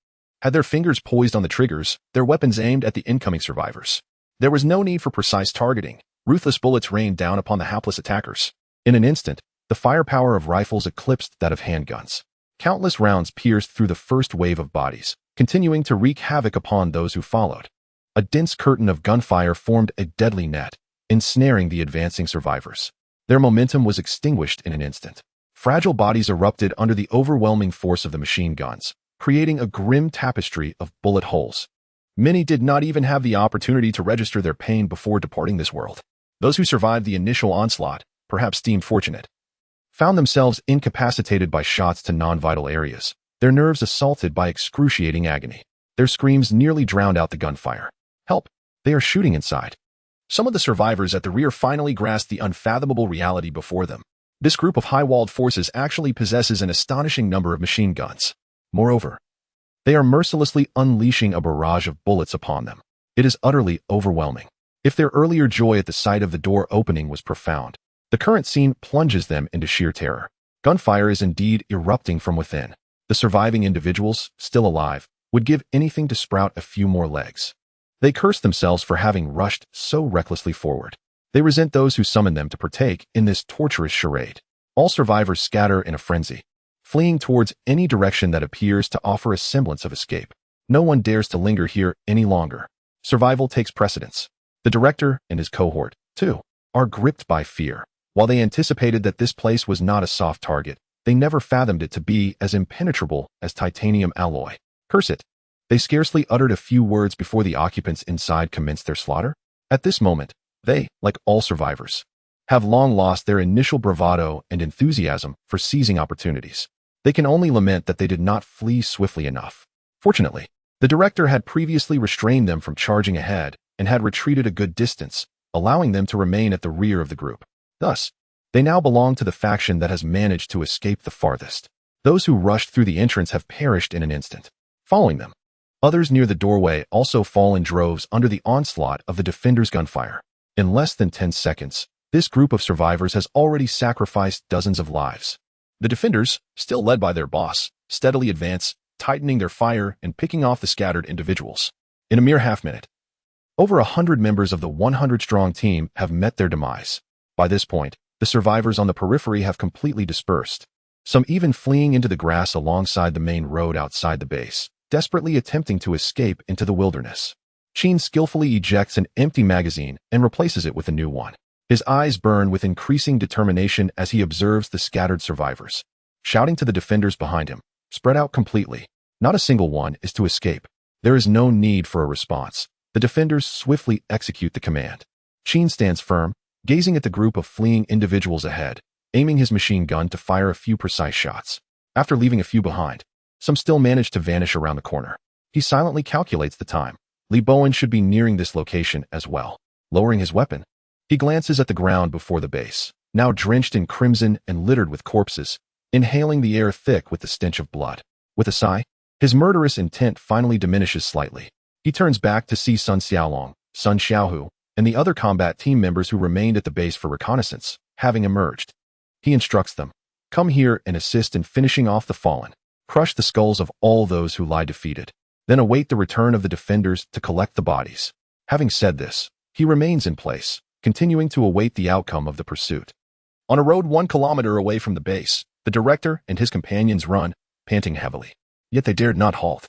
had their fingers poised on the triggers, their weapons aimed at the incoming survivors. There was no need for precise targeting. Ruthless bullets rained down upon the hapless attackers. In an instant, the firepower of rifles eclipsed that of handguns. Countless rounds pierced through the first wave of bodies, continuing to wreak havoc upon those who followed. A dense curtain of gunfire formed a deadly net, ensnaring the advancing survivors. Their momentum was extinguished in an instant. Fragile bodies erupted under the overwhelming force of the machine guns, creating a grim tapestry of bullet holes. Many did not even have the opportunity to register their pain before departing this world. Those who survived the initial onslaught, perhaps deemed fortunate, found themselves incapacitated by shots to non-vital areas, their nerves assaulted by excruciating agony. Their screams nearly drowned out the gunfire. Help! They are shooting inside. Some of the survivors at the rear finally grasped the unfathomable reality before them. This group of high-walled forces actually possesses an astonishing number of machine guns. Moreover, they are mercilessly unleashing a barrage of bullets upon them. It is utterly overwhelming. If their earlier joy at the sight of the door opening was profound, the current scene plunges them into sheer terror. Gunfire is indeed erupting from within. The surviving individuals, still alive, would give anything to sprout a few more legs. They curse themselves for having rushed so recklessly forward. They resent those who summoned them to partake in this torturous charade. All survivors scatter in a frenzy, fleeing towards any direction that appears to offer a semblance of escape. No one dares to linger here any longer. Survival takes precedence. The director and his cohort, too, are gripped by fear. While they anticipated that this place was not a soft target, they never fathomed it to be as impenetrable as titanium alloy. Curse it! They scarcely uttered a few words before the occupants inside commenced their slaughter. At this moment, they, like all survivors, have long lost their initial bravado and enthusiasm for seizing opportunities. They can only lament that they did not flee swiftly enough. Fortunately, the director had previously restrained them from charging ahead and had retreated a good distance, allowing them to remain at the rear of the group. Thus, they now belong to the faction that has managed to escape the farthest. Those who rushed through the entrance have perished in an instant. Following them, others near the doorway also fall in droves under the onslaught of the defenders' gunfire. In less than 10 seconds, this group of survivors has already sacrificed dozens of lives. The defenders, still led by their boss, steadily advance, tightening their fire and picking off the scattered individuals. In a mere half-minute, over 100 members of the 100-strong team have met their demise. By this point, the survivors on the periphery have completely dispersed, some even fleeing into the grass alongside the main road outside the base, desperately attempting to escape into the wilderness. Sheen skillfully ejects an empty magazine and replaces it with a new one. His eyes burn with increasing determination as he observes the scattered survivors. Shouting to the defenders behind him, spread out completely. Not a single one is to escape. There is no need for a response. The defenders swiftly execute the command. Sheen stands firm, gazing at the group of fleeing individuals ahead, aiming his machine gun to fire a few precise shots. After leaving a few behind, some still manage to vanish around the corner. He silently calculates the time. Lee Bowen should be nearing this location as well. Lowering his weapon, he glances at the ground before the base, now drenched in crimson and littered with corpses, inhaling the air thick with the stench of blood. With a sigh, his murderous intent finally diminishes slightly. He turns back to see Sun Xiaolong, Sun Xiaohu, and the other combat team members who remained at the base for reconnaissance, having emerged. He instructs them, "Come here and assist in finishing off the fallen. Crush the skulls of all those who lie defeated. Then await the return of the defenders to collect the bodies." Having said this, he remains in place, continuing to await the outcome of the pursuit. On a road 1 kilometer away from the base, the director and his companions run, panting heavily. Yet they dared not halt,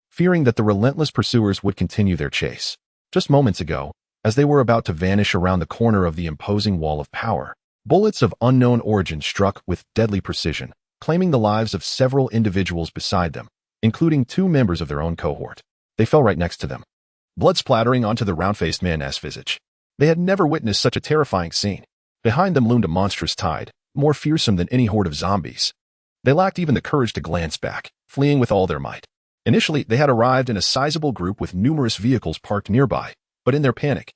fearing that the relentless pursuers would continue their chase. Just moments ago, as they were about to vanish around the corner of the imposing wall of power, bullets of unknown origin struck with deadly precision, claiming the lives of several individuals beside them, including 2 members of their own cohort. They fell right next to them, blood splattering onto the round-faced man's visage. They had never witnessed such a terrifying scene. Behind them loomed a monstrous tide, more fearsome than any horde of zombies. They lacked even the courage to glance back, fleeing with all their might. Initially, they had arrived in a sizable group with numerous vehicles parked nearby, but in their panic,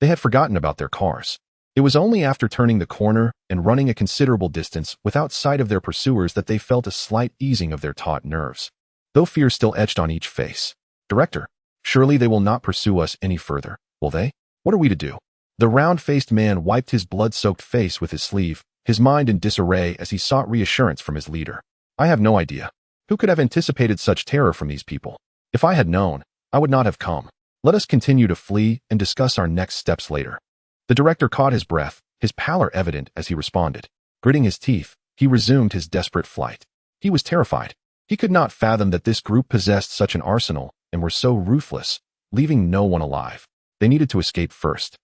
they had forgotten about their cars. It was only after turning the corner and running a considerable distance without sight of their pursuers that they felt a slight easing of their taut nerves, though fear still etched on each face. "Director, surely they will not pursue us any further, will they? What are we to do?" The round-faced man wiped his blood-soaked face with his sleeve, his mind in disarray as he sought reassurance from his leader. "I have no idea. Who could have anticipated such terror from these people? If I had known, I would not have come. Let us continue to flee and discuss our next steps later." The director caught his breath, his pallor evident as he responded. Gritting his teeth, he resumed his desperate flight. He was terrified. He could not fathom that this group possessed such an arsenal and were so ruthless, leaving no one alive. They needed to escape first.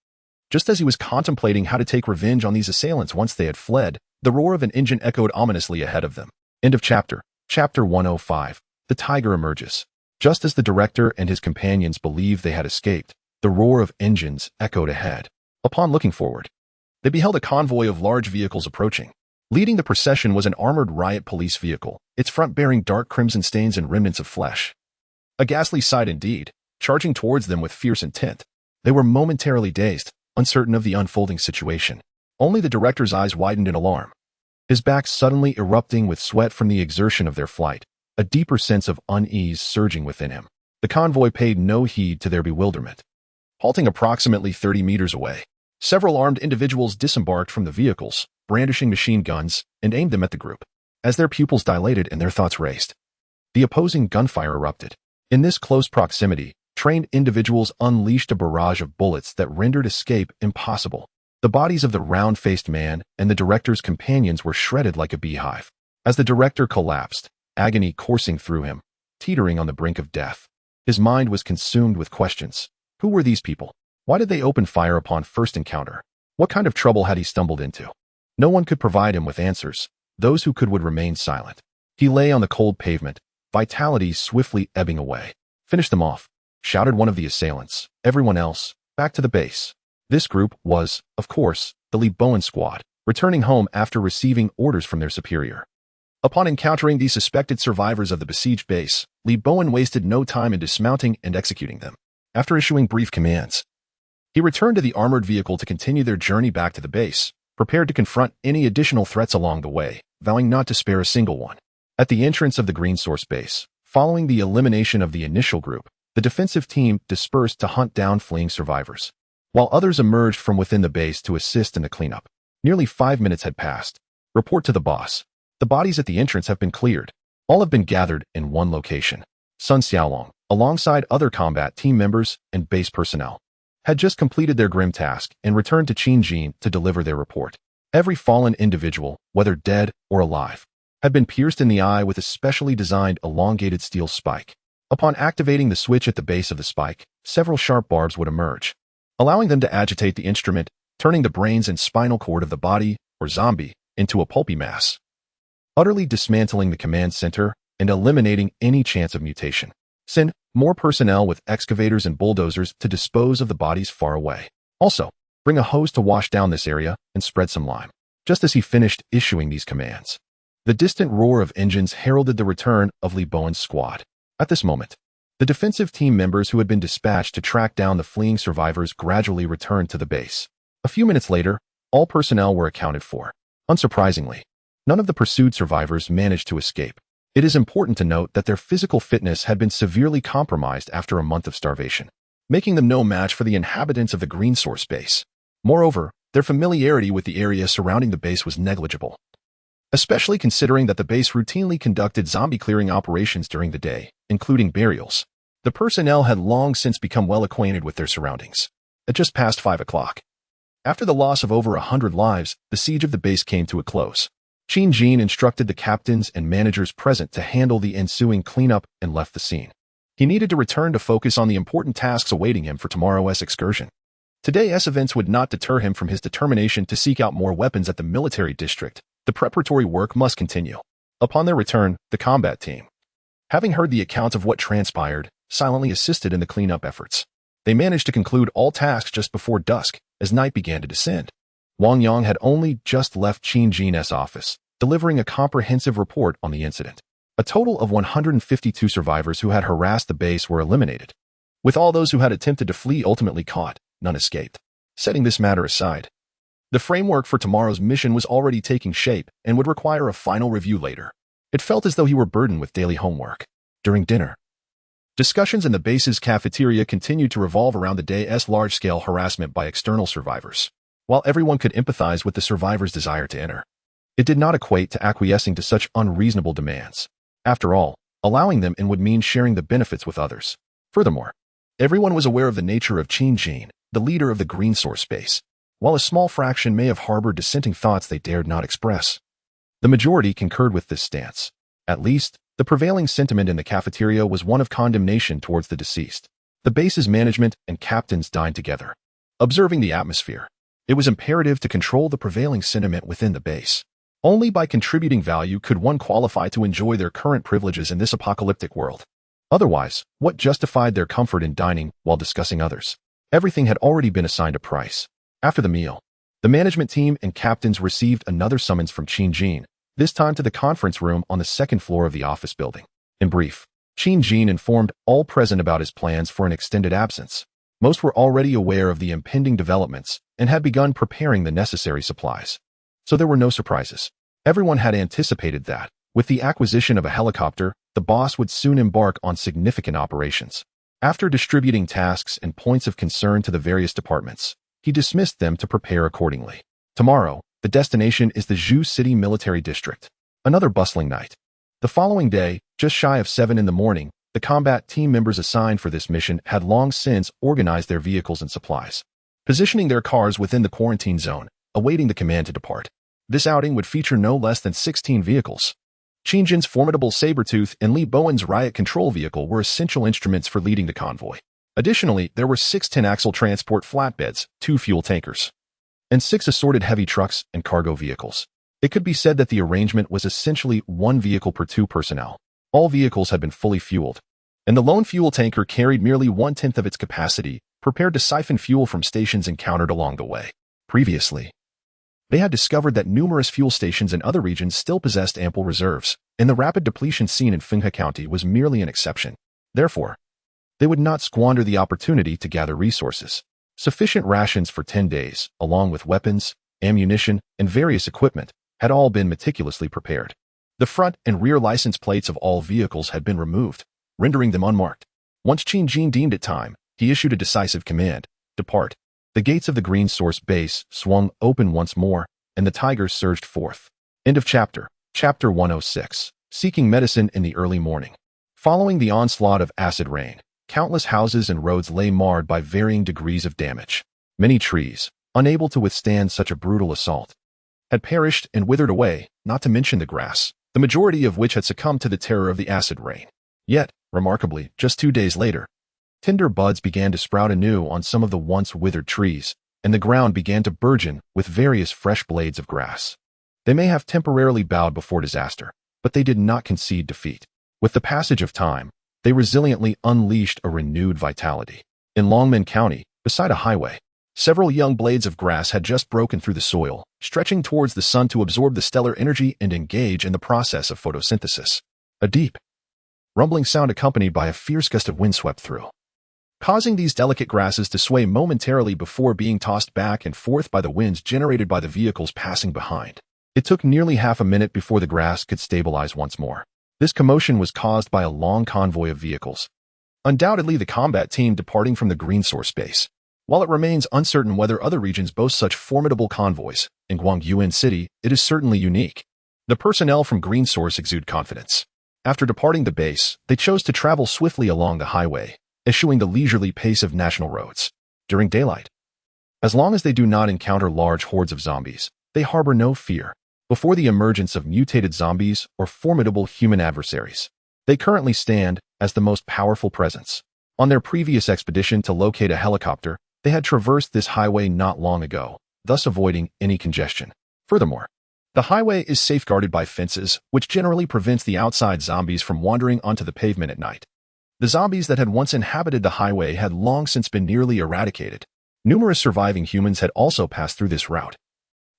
Just as he was contemplating how to take revenge on these assailants once they had fled, the roar of an engine echoed ominously ahead of them. End of chapter. Chapter 105. The Tiger emerges. Just as the director and his companions believed they had escaped, the roar of engines echoed ahead. Upon looking forward, they beheld a convoy of large vehicles approaching. Leading the procession was an armored riot police vehicle, its front bearing dark crimson stains and remnants of flesh. A ghastly sight indeed, charging towards them with fierce intent. They were momentarily dazed, uncertain of the unfolding situation. Only the director's eyes widened in alarm, his back suddenly erupting with sweat from the exertion of their flight, a deeper sense of unease surging within him. The convoy paid no heed to their bewilderment. Halting approximately 30 meters away, several armed individuals disembarked from the vehicles, brandishing machine guns, and aimed them at the group. As their pupils dilated and their thoughts raced, the opposing gunfire erupted. In this close proximity, trained individuals unleashed a barrage of bullets that rendered escape impossible. The bodies of the round-faced man and the director's companions were shredded like a beehive. As the director collapsed, agony coursing through him, teetering on the brink of death. His mind was consumed with questions. Who were these people? Why did they open fire upon first encounter? What kind of trouble had he stumbled into? No one could provide him with answers. Those who could would remain silent. He lay on the cold pavement, vitality swiftly ebbing away. "Finish them off," shouted one of the assailants. Everyone else, back to the base. This group was, of course, the Reborn squad, returning home after receiving orders from their superior. Upon encountering the suspected survivors of the besieged base, Reborn wasted no time in dismounting and executing them. After issuing brief commands, he returned to the armored vehicle to continue their journey back to the base, prepared to confront any additional threats along the way, vowing not to spare a single one. At the entrance of the Green Source base, following the elimination of the initial group, the defensive team dispersed to hunt down fleeing survivors, while others emerged from within the base to assist in the cleanup. Nearly 5 minutes had passed. Report to the boss. The bodies at the entrance have been cleared. All have been gathered in one location. Sun Xiaolong, alongside other combat team members and base personnel, had just completed their grim task and returned to Qinjin to deliver their report. Every fallen individual, whether dead or alive, had been pierced in the eye with a specially designed elongated steel spike. Upon activating the switch at the base of the spike, several sharp barbs would emerge, allowing them to agitate the instrument, turning the brains and spinal cord of the body, or zombie, into a pulpy mass, utterly dismantling the command center and eliminating any chance of mutation. Send more personnel with excavators and bulldozers to dispose of the bodies far away. Also, bring a hose to wash down this area and spread some lime. Just as he finished issuing these commands, the distant roar of engines heralded the return of Reborn's squad. At this moment, the defensive team members who had been dispatched to track down the fleeing survivors gradually returned to the base. A few minutes later, all personnel were accounted for. Unsurprisingly, none of the pursued survivors managed to escape. It is important to note that their physical fitness had been severely compromised after a month of starvation, making them no match for the inhabitants of the Green Source base. Moreover, their familiarity with the area surrounding the base was negligible, especially considering that the base routinely conducted zombie clearing operations during the day, including burials. The personnel had long since become well acquainted with their surroundings. At just past 5 o'clock, after the loss of over 100 lives, the siege of the base came to a close. Qinjin instructed the captains and managers present to handle the ensuing cleanup and left the scene. He needed to return to focus on the important tasks awaiting him for tomorrow's excursion. Today's events would not deter him from his determination to seek out more weapons at the military district. The preparatory work must continue. Upon their return, the combat team, having heard the account of what transpired, silently assisted in the cleanup efforts. They managed to conclude all tasks just before dusk, as night began to descend. Wang Yang had only just left Qinjin's office, delivering a comprehensive report on the incident. A total of 152 survivors who had harassed the base were eliminated. With all those who had attempted to flee ultimately caught, none escaped. Setting this matter aside, the framework for tomorrow's mission was already taking shape and would require a final review later. It felt as though he were burdened with daily homework. During dinner, discussions in the base's cafeteria continued to revolve around the day's large-scale harassment by external survivors. While everyone could empathize with the survivors' desire to enter, it did not equate to acquiescing to such unreasonable demands. After all, allowing them in would mean sharing the benefits with others. Furthermore, everyone was aware of the nature of Qinjin, the leader of the Green Source base. While a small fraction may have harbored dissenting thoughts they dared not express, the majority concurred with this stance. At least, the prevailing sentiment in the cafeteria was one of condemnation towards the deceased. The base's management and captains dined together, observing the atmosphere. It was imperative to control the prevailing sentiment within the base. Only by contributing value could one qualify to enjoy their current privileges in this apocalyptic world. Otherwise, what justified their comfort in dining while discussing others? Everything had already been assigned a price. After the meal, the management team and captains received another summons from Qinjin, this time to the conference room on the second floor of the office building. In brief, Qinjin informed all present about his plans for an extended absence. Most were already aware of the impending developments and had begun preparing the necessary supplies. So there were no surprises. Everyone had anticipated that, with the acquisition of a helicopter, the boss would soon embark on significant operations. After distributing tasks and points of concern to the various departments, he dismissed them to prepare accordingly. Tomorrow, the destination is the Zhu City Military District. Another bustling night. The following day, just shy of 7 in the morning, The combat team members assigned for this mission had long since organized their vehicles and supplies, positioning their cars within the quarantine zone, awaiting the command to depart. This outing would feature no less than 16 vehicles. Qingjin's formidable Sabretooth and Li Bowen's riot control vehicle were essential instruments for leading the convoy. Additionally, there were 6 10-axle transport flatbeds, 2 fuel tankers, and 6 assorted heavy trucks and cargo vehicles. It could be said that the arrangement was essentially 1 vehicle per 2 personnel. All vehicles had been fully fueled, and the lone fuel tanker carried merely 1/10 of its capacity, prepared to siphon fuel from stations encountered along the way. Previously, they had discovered that numerous fuel stations in other regions still possessed ample reserves, and the rapid depletion seen in Fenghe County was merely an exception. Therefore, they would not squander the opportunity to gather resources. Sufficient rations for 10 days, along with weapons, ammunition, and various equipment, had all been meticulously prepared. The front and rear license plates of all vehicles had been removed, rendering them unmarked. Once Qingjin deemed it time, he issued a decisive command: depart. The gates of the Green Source base swung open once more, and the tigers surged forth. End of chapter. Chapter 106. Seeking medicine in the early morning. Following the onslaught of acid rain, countless houses and roads lay marred by varying degrees of damage. Many trees, unable to withstand such a brutal assault, had perished and withered away, not to mention the grass, the majority of which had succumbed to the terror of the acid rain. Yet, remarkably, just 2 days later, tender buds began to sprout anew on some of the once withered trees, and the ground began to burgeon with various fresh blades of grass. They may have temporarily bowed before disaster, but they did not concede defeat. With the passage of time, they resiliently unleashed a renewed vitality. In Longmen County, beside a highway, several young blades of grass had just broken through the soil, stretching towards the sun to absorb the stellar energy and engage in the process of photosynthesis. A deep, rumbling sound accompanied by a fierce gust of wind swept through, causing these delicate grasses to sway momentarily before being tossed back and forth by the winds generated by the vehicles passing behind. It took nearly half a minute before the grass could stabilize once more. This commotion was caused by a long convoy of vehicles, undoubtedly the combat team departing from the Green Source base. While it remains uncertain whether other regions boast such formidable convoys, in Guangyuan City, it is certainly unique. The personnel from Green Source exude confidence. After departing the base, they chose to travel swiftly along the highway, eschewing the leisurely pace of national roads. During daylight, as long as they do not encounter large hordes of zombies, they harbor no fear before the emergence of mutated zombies or formidable human adversaries. They currently stand as the most powerful presence. On their previous expedition to locate a helicopter, they had traversed this highway not long ago, thus avoiding any congestion. Furthermore, the highway is safeguarded by fences, which generally prevents the outside zombies from wandering onto the pavement at night. The zombies that had once inhabited the highway had long since been nearly eradicated. Numerous surviving humans had also passed through this route,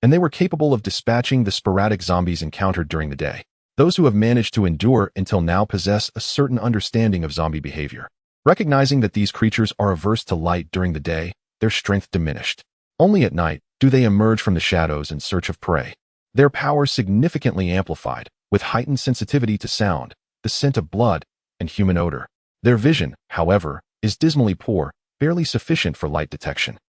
and they were capable of dispatching the sporadic zombies encountered during the day. Those who have managed to endure until now possess a certain understanding of zombie behavior. Recognizing that these creatures are averse to light during the day, their strength diminished. Only at night do they emerge from the shadows in search of prey. Their power significantly amplified, with heightened sensitivity to sound, the scent of blood, and human odor. Their vision, however, is dismally poor, barely sufficient for light detection.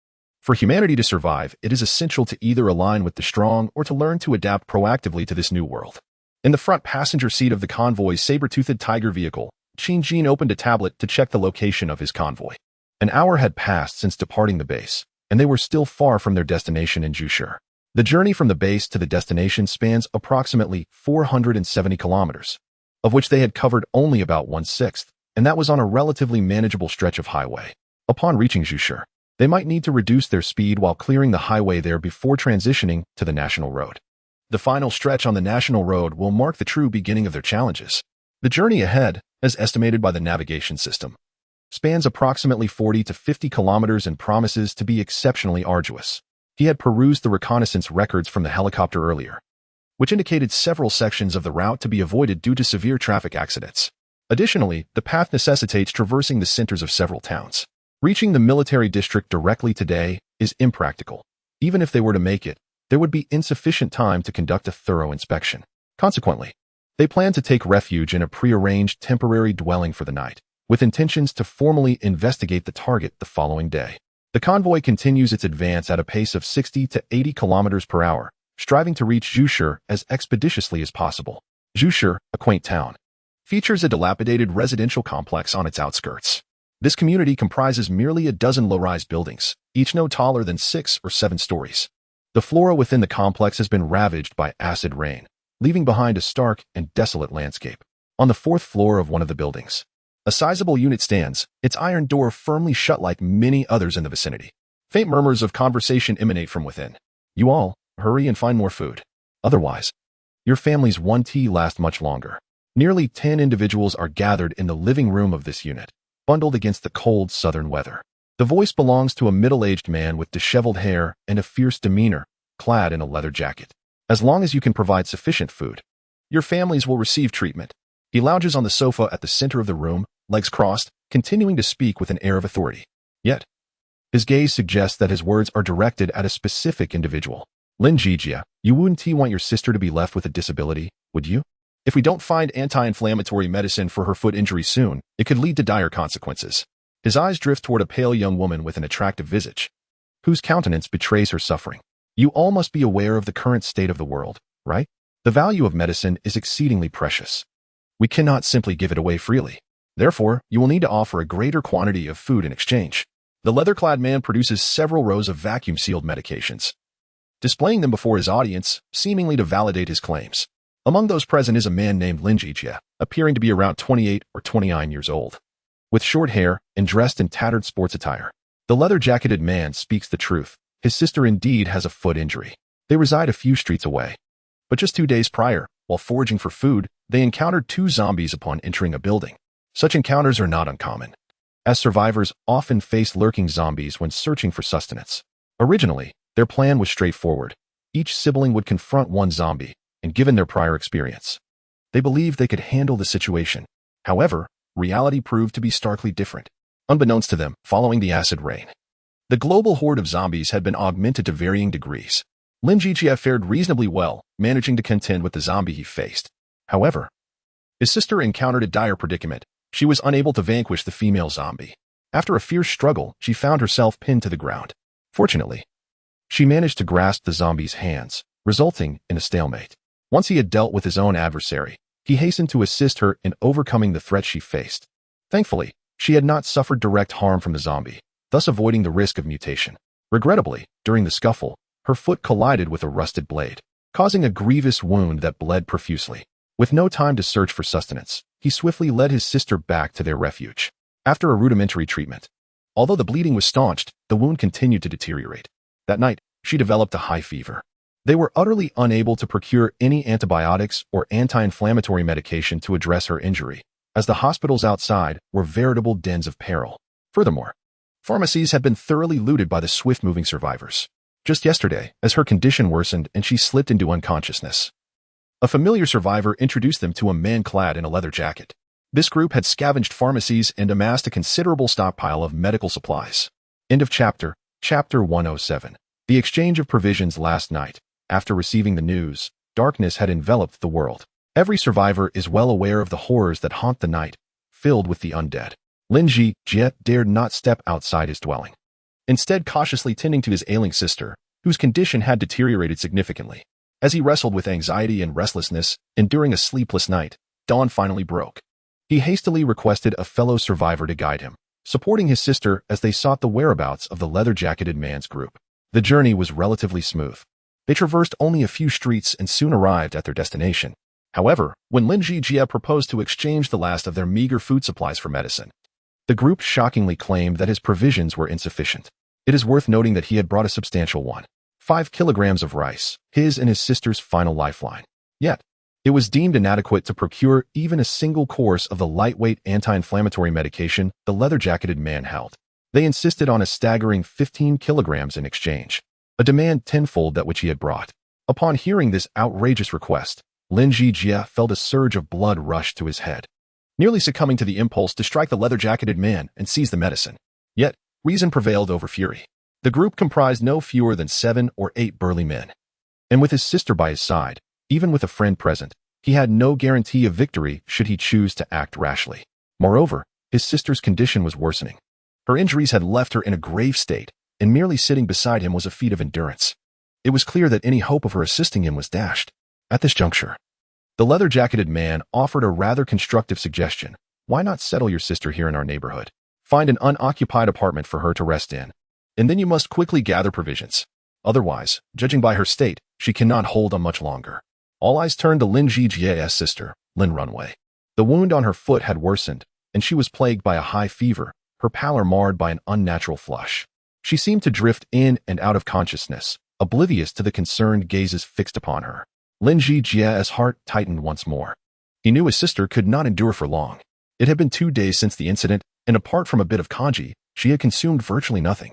For humanity to survive, it is essential to either align with the strong or to learn to adapt proactively to this new world. In the front passenger seat of the convoy's saber-toothed tiger vehicle, Qingjin opened a tablet to check the location of his convoy. An hour had passed since departing the base, and they were still far from their destination in Zhushi. The journey from the base to the destination spans approximately 470 kilometers, of which they had covered only about 1/6, and that was on a relatively manageable stretch of highway. Upon reaching Zhushi, they might need to reduce their speed while clearing the highway there before transitioning to the national road. The final stretch on the national road will mark the true beginning of their challenges. The journey ahead, as estimated by the navigation system, spans approximately 40 to 50 kilometers and promises to be exceptionally arduous. He had perused the reconnaissance records from the helicopter earlier, which indicated several sections of the route to be avoided due to severe traffic accidents. Additionally, the path necessitates traversing the centers of several towns. Reaching the military district directly today is impractical. Even if they were to make it, there would be insufficient time to conduct a thorough inspection. Consequently, they plan to take refuge in a prearranged temporary dwelling for the night, with intentions to formally investigate the target the following day. The convoy continues its advance at a pace of 60 to 80 kilometers per hour, striving to reach Zhushi as expeditiously as possible. Zhushi, a quaint town, features a dilapidated residential complex on its outskirts. This community comprises merely a dozen low-rise buildings, each no taller than 6 or 7 stories. The flora within the complex has been ravaged by acid rain, leaving behind a stark and desolate landscape. On the 4th floor of one of the buildings, a sizable unit stands, its iron door firmly shut like many others in the vicinity. Faint murmurs of conversation emanate from within. You all, hurry and find more food. Otherwise, your family's one tea lasts much longer. Nearly 10 individuals are gathered in the living room of this unit, bundled against the cold southern weather. The voice belongs to a middle-aged man with disheveled hair and a fierce demeanor, clad in a leather jacket. As long as you can provide sufficient food, your families will receive treatment. He lounges on the sofa at the center of the room, legs crossed, continuing to speak with an air of authority. Yet, his gaze suggests that his words are directed at a specific individual. Lin Jijia, you wouldn't want your sister to be left with a disability, would you? If we don't find anti-inflammatory medicine for her foot injury soon, it could lead to dire consequences. His eyes drift toward a pale young woman with an attractive visage, whose countenance betrays her suffering. You all must be aware of the current state of the world, right? The value of medicine is exceedingly precious. We cannot simply give it away freely. Therefore, you will need to offer a greater quantity of food in exchange. The leather-clad man produces several rows of vacuum-sealed medications, displaying them before his audience, seemingly to validate his claims. Among those present is a man named Lin Jijia, appearing to be around 28 or 29 years old, with short hair and dressed in tattered sports attire. The leather-jacketed man speaks the truth. His sister indeed has a foot injury. They reside a few streets away. But just 2 days prior, while foraging for food, they encountered 2 zombies upon entering a building. Such encounters are not uncommon, as survivors often face lurking zombies when searching for sustenance. Originally, their plan was straightforward. Each sibling would confront one zombie, and given their prior experience, they believed they could handle the situation. However, reality proved to be starkly different. Unbeknownst to them, following the acid rain, the global horde of zombies had been augmented to varying degrees. Lin Jijia fared reasonably well, managing to contend with the zombie he faced. However, his sister encountered a dire predicament. She was unable to vanquish the female zombie. After a fierce struggle, she found herself pinned to the ground. Fortunately, she managed to grasp the zombie's hands, resulting in a stalemate. Once he had dealt with his own adversary, he hastened to assist her in overcoming the threat she faced. Thankfully, she had not suffered direct harm from the zombie, thus avoiding the risk of mutation. Regrettably, during the scuffle, her foot collided with a rusted blade, causing a grievous wound that bled profusely. With no time to search for sustenance, he swiftly led his sister back to their refuge. After a rudimentary treatment, although the bleeding was staunched, the wound continued to deteriorate. That night, she developed a high fever. They were utterly unable to procure any antibiotics or anti-inflammatory medication to address her injury, as the hospitals outside were veritable dens of peril. Furthermore, pharmacies had been thoroughly looted by the swift-moving survivors. Just yesterday, as her condition worsened and she slipped into unconsciousness, a familiar survivor introduced them to a man clad in a leather jacket. This group had scavenged pharmacies and amassed a considerable stockpile of medical supplies. End of chapter. Chapter 107. The exchange of provisions last night. After receiving the news, darkness had enveloped the world. Every survivor is well aware of the horrors that haunt the night, filled with the undead. Lin Jijia dared not step outside his dwelling, instead cautiously tending to his ailing sister, whose condition had deteriorated significantly. As he wrestled with anxiety and restlessness, enduring a sleepless night, dawn finally broke. He hastily requested a fellow survivor to guide him, supporting his sister as they sought the whereabouts of the leather-jacketed man's group. The journey was relatively smooth. They traversed only a few streets and soon arrived at their destination. However, when Lin Jijia proposed to exchange the last of their meager food supplies for medicine, the group shockingly claimed that his provisions were insufficient. It is worth noting that he had brought a substantial 5 kilograms of rice, his and his sister's final lifeline. Yet, it was deemed inadequate to procure even a single course of the lightweight anti-inflammatory medication the leather-jacketed man held. They insisted on a staggering 15 kilograms in exchange, a demand tenfold that which he had brought. Upon hearing this outrageous request, Lin Jijia felt a surge of blood rush to his head, nearly succumbing to the impulse to strike the leather-jacketed man and seize the medicine. Yet, reason prevailed over fury. The group comprised no fewer than 7 or 8 burly men, and with his sister by his side, even with a friend present, he had no guarantee of victory should he choose to act rashly. Moreover, his sister's condition was worsening. Her injuries had left her in a grave state, and merely sitting beside him was a feat of endurance. It was clear that any hope of her assisting him was dashed. At this juncture, The leather-jacketed man offered a rather constructive suggestion. Why not settle your sister here in our neighborhood? Find an unoccupied apartment for her to rest in. And then you must quickly gather provisions. Otherwise, judging by her state, she cannot hold on much longer. All eyes turned to Lin Jijia's sister, Lin Runway. The wound on her foot had worsened, and she was plagued by a high fever, her pallor marred by an unnatural flush. She seemed to drift in and out of consciousness, oblivious to the concerned gazes fixed upon her. Lin Jijia's heart tightened once more. He knew his sister could not endure for long. It had been 2 days since the incident, and apart from a bit of kanji, she had consumed virtually nothing.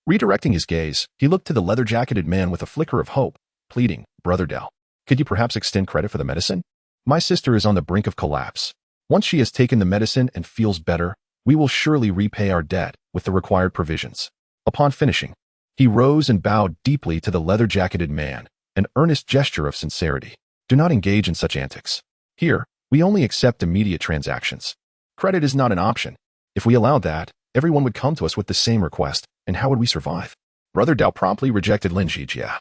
Redirecting his gaze, he looked to the leather-jacketed man with a flicker of hope, pleading, Brother Dao, could you perhaps extend credit for the medicine? My sister is on the brink of collapse. Once she has taken the medicine and feels better, we will surely repay our debt with the required provisions. Upon finishing, he rose and bowed deeply to the leather-jacketed man, an earnest gesture of sincerity. Do not engage in such antics. Here, we only accept immediate transactions. Credit is not an option. If we allowed that, everyone would come to us with the same request, and how would we survive? Brother Dao promptly rejected Lin Jijia,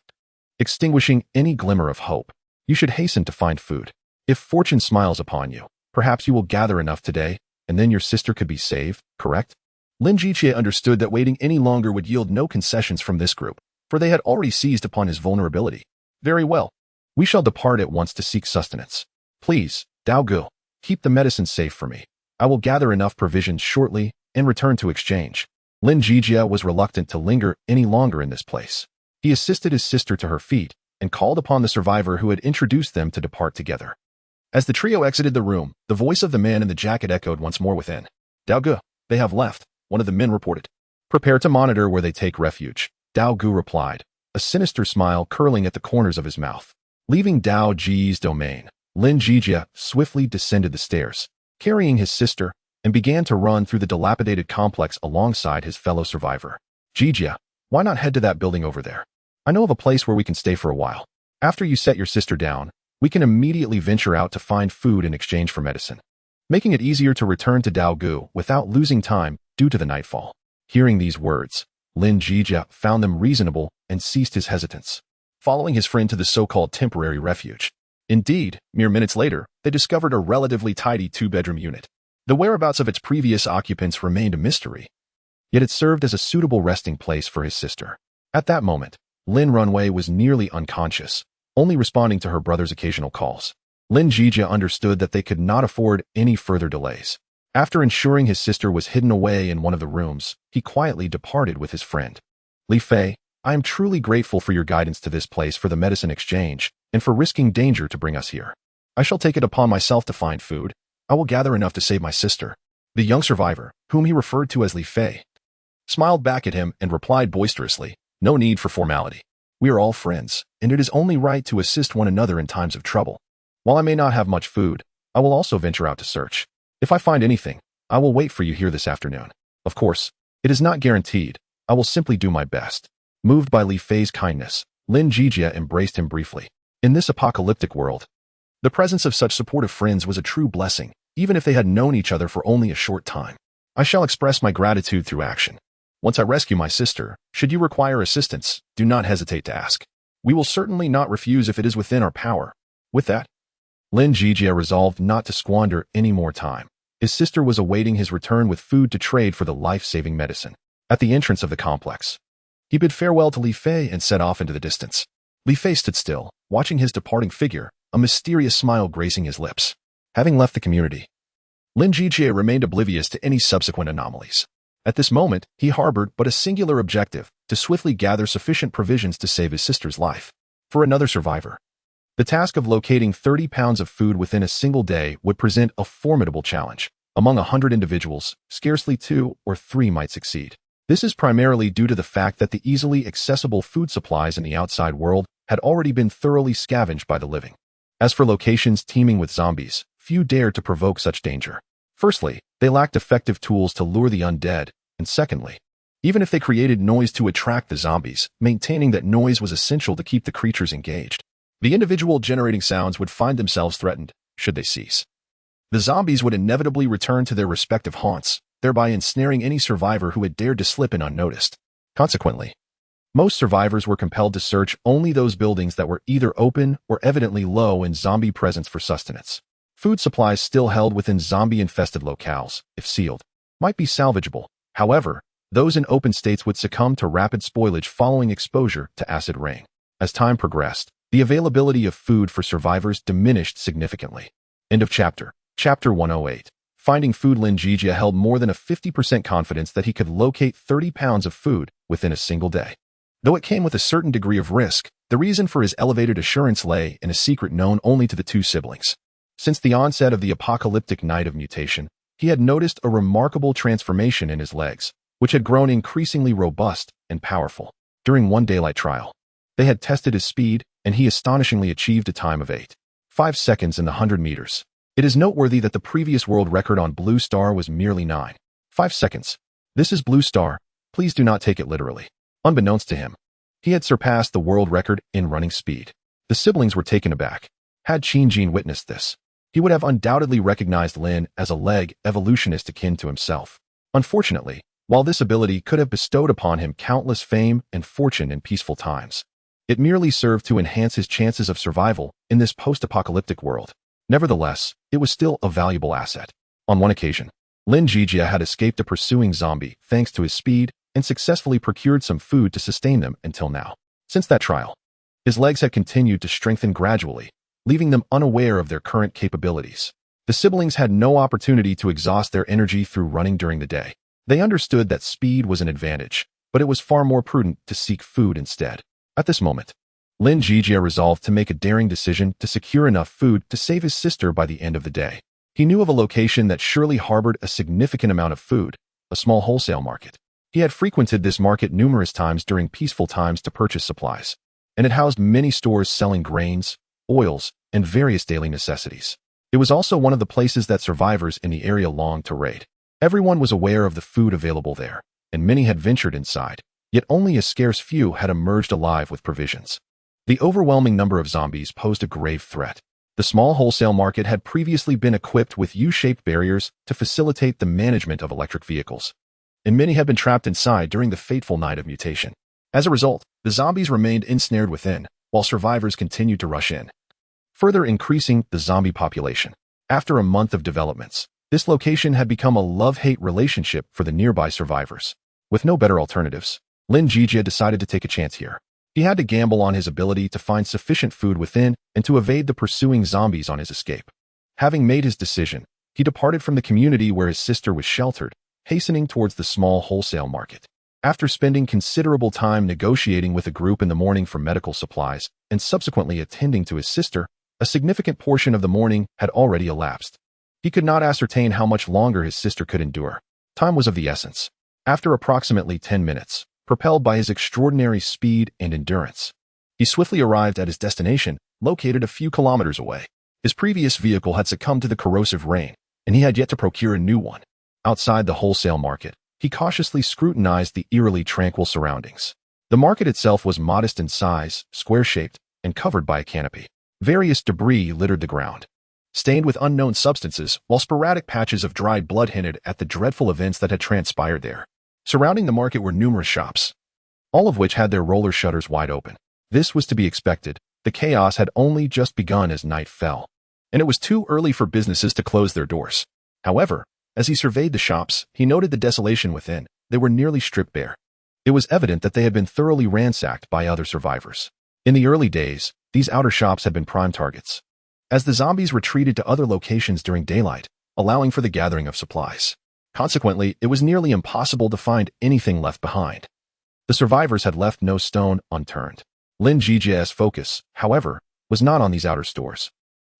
extinguishing any glimmer of hope. You should hasten to find food. If fortune smiles upon you, perhaps you will gather enough today, and then your sister could be saved, correct? Lin Jijia understood that waiting any longer would yield no concessions from this group, for they had already seized upon his vulnerability. Very well. We shall depart at once to seek sustenance. Please, Dao Gu, keep the medicine safe for me. I will gather enough provisions shortly and return to exchange. Lin Jijia was reluctant to linger any longer in this place. He assisted his sister to her feet and called upon the survivor who had introduced them to depart together. As the trio exited the room, the voice of the man in the jacket echoed once more within. Dao Gu, they have left, one of the men reported. Prepare to monitor where they take refuge, Dao Gu replied, a sinister smile curling at the corners of his mouth. Leaving Dao Ji's domain, Lin Jijia swiftly descended the stairs, carrying his sister, and began to run through the dilapidated complex alongside his fellow survivor. Jijia, why not head to that building over there? I know of a place where we can stay for a while. After you set your sister down, we can immediately venture out to find food in exchange for medicine, making it easier to return to Dao Gu without losing time due to the nightfall. Hearing these words, Lin Jijia found them reasonable and ceased his hesitance, following his friend to the so-called temporary refuge. Indeed, mere minutes later, they discovered a relatively tidy 2-bedroom unit. The whereabouts of its previous occupants remained a mystery, yet it served as a suitable resting place for his sister. At that moment, Lin Runway was nearly unconscious, only responding to her brother's occasional calls. Lin Jijia understood that they could not afford any further delays. After ensuring his sister was hidden away in one of the rooms, he quietly departed with his friend. Li Fei, I am truly grateful for your guidance to this place for the medicine exchange, and for risking danger to bring us here. I shall take it upon myself to find food. I will gather enough to save my sister. The young survivor, whom he referred to as Li Fei, smiled back at him and replied boisterously, no need for formality. We are all friends, and it is only right to assist one another in times of trouble. While I may not have much food, I will also venture out to search. If I find anything, I will wait for you here this afternoon. Of course, it is not guaranteed. I will simply do my best. Moved by Li Fei's kindness, Lin Jijia embraced him briefly. In this apocalyptic world, the presence of such supportive friends was a true blessing, even if they had known each other for only a short time. I shall express my gratitude through action. Once I rescue my sister, should you require assistance, do not hesitate to ask. We will certainly not refuse if it is within our power. With that, Lin Jijia resolved not to squander any more time. His sister was awaiting his return with food to trade for the life-saving medicine. At the entrance of the complex, he bid farewell to Li Fei and set off into the distance. Li Fei stood still, watching his departing figure, a mysterious smile gracing his lips. Having left the community, Lin Jijia remained oblivious to any subsequent anomalies. At this moment, he harbored but a singular objective, to swiftly gather sufficient provisions to save his sister's life. For another survivor, the task of locating 30 pounds of food within a single day would present a formidable challenge. Among 100 individuals, scarcely 2 or 3 might succeed. This is primarily due to the fact that the easily accessible food supplies in the outside world had already been thoroughly scavenged by the living. As for locations teeming with zombies, few dared to provoke such danger. Firstly, they lacked effective tools to lure the undead, and secondly, even if they created noise to attract the zombies, maintaining that noise was essential to keep the creatures engaged. The individual generating sounds would find themselves threatened, should they cease. The zombies would inevitably return to their respective haunts, thereby ensnaring any survivor who had dared to slip in unnoticed. Consequently, Most survivors were compelled to search only those buildings that were either open or evidently low in zombie presence for sustenance. Food supplies still held within zombie-infested locales, if sealed, might be salvageable. However, those in open states would succumb to rapid spoilage following exposure to acid rain. As time progressed, the availability of food for survivors diminished significantly. End of chapter. Chapter 108. Finding food. Lin Jijia held more than a 50% confidence that he could locate 30 pounds of food within a single day. Though it came with a certain degree of risk, the reason for his elevated assurance lay in a secret known only to the two siblings. Since the onset of the apocalyptic night of mutation, he had noticed a remarkable transformation in his legs, which had grown increasingly robust and powerful. During one daylight trial, they had tested his speed, and he astonishingly achieved a time of 8.5 seconds in the 100 meters. It is noteworthy that the previous world record on Blue Star was merely 9.5 seconds. This is Blue Star. Please do not take it literally. Unbeknownst to him, he had surpassed the world record in running speed. The siblings were taken aback. Had Qin Jin witnessed this, he would have undoubtedly recognized Lin as a leg evolutionist akin to himself. Unfortunately, while this ability could have bestowed upon him countless fame and fortune in peaceful times, it merely served to enhance his chances of survival in this post-apocalyptic world. Nevertheless, it was still a valuable asset. On one occasion, Lin Jijia had escaped a pursuing zombie thanks to his speed and successfully procured some food to sustain them until now. Since that trial, his legs had continued to strengthen gradually, leaving them unaware of their current capabilities. The siblings had no opportunity to exhaust their energy through running during the day. They understood that speed was an advantage, but it was far more prudent to seek food instead. At this moment, Lin Jijia resolved to make a daring decision to secure enough food to save his sister by the end of the day. He knew of a location that surely harbored a significant amount of food, a small wholesale market. He had frequented this market numerous times during peaceful times to purchase supplies, and it housed many stores selling grains, oils, and various daily necessities. It was also one of the places that survivors in the area longed to raid. Everyone was aware of the food available there, and many had ventured inside, yet only a scarce few had emerged alive with provisions. The overwhelming number of zombies posed a grave threat. The small wholesale market had previously been equipped with U-shaped barriers to facilitate the management of electric vehicles, and many had been trapped inside during the fateful night of mutation. As a result, the zombies remained ensnared within, while survivors continued to rush in, further increasing the zombie population. After a month of developments, this location had become a love-hate relationship for the nearby survivors. With no better alternatives, Lin Jijia decided to take a chance here. He had to gamble on his ability to find sufficient food within and to evade the pursuing zombies on his escape. Having made his decision, he departed from the community where his sister was sheltered, hastening towards the small wholesale market. After spending considerable time negotiating with a group in the morning for medical supplies and subsequently attending to his sister, a significant portion of the morning had already elapsed. He could not ascertain how much longer his sister could endure. Time was of the essence. After approximately 10 minutes, propelled by his extraordinary speed and endurance, he swiftly arrived at his destination, located a few kilometers away. His previous vehicle had succumbed to the corrosive rain, and he had yet to procure a new one. Outside the wholesale market, he cautiously scrutinized the eerily tranquil surroundings. The market itself was modest in size, square-shaped, and covered by a canopy. Various debris littered the ground, stained with unknown substances, while sporadic patches of dried blood hinted at the dreadful events that had transpired there. Surrounding the market were numerous shops, all of which had their roller shutters wide open. This was to be expected. The chaos had only just begun as night fell, and it was too early for businesses to close their doors. However, as he surveyed the shops, he noted the desolation within. They were nearly stripped bare. It was evident that they had been thoroughly ransacked by other survivors. In the early days, these outer shops had been prime targets, as the zombies retreated to other locations during daylight, allowing for the gathering of supplies. Consequently, it was nearly impossible to find anything left behind. The survivors had left no stone unturned. Lin Jijia's focus, however, was not on these outer stores.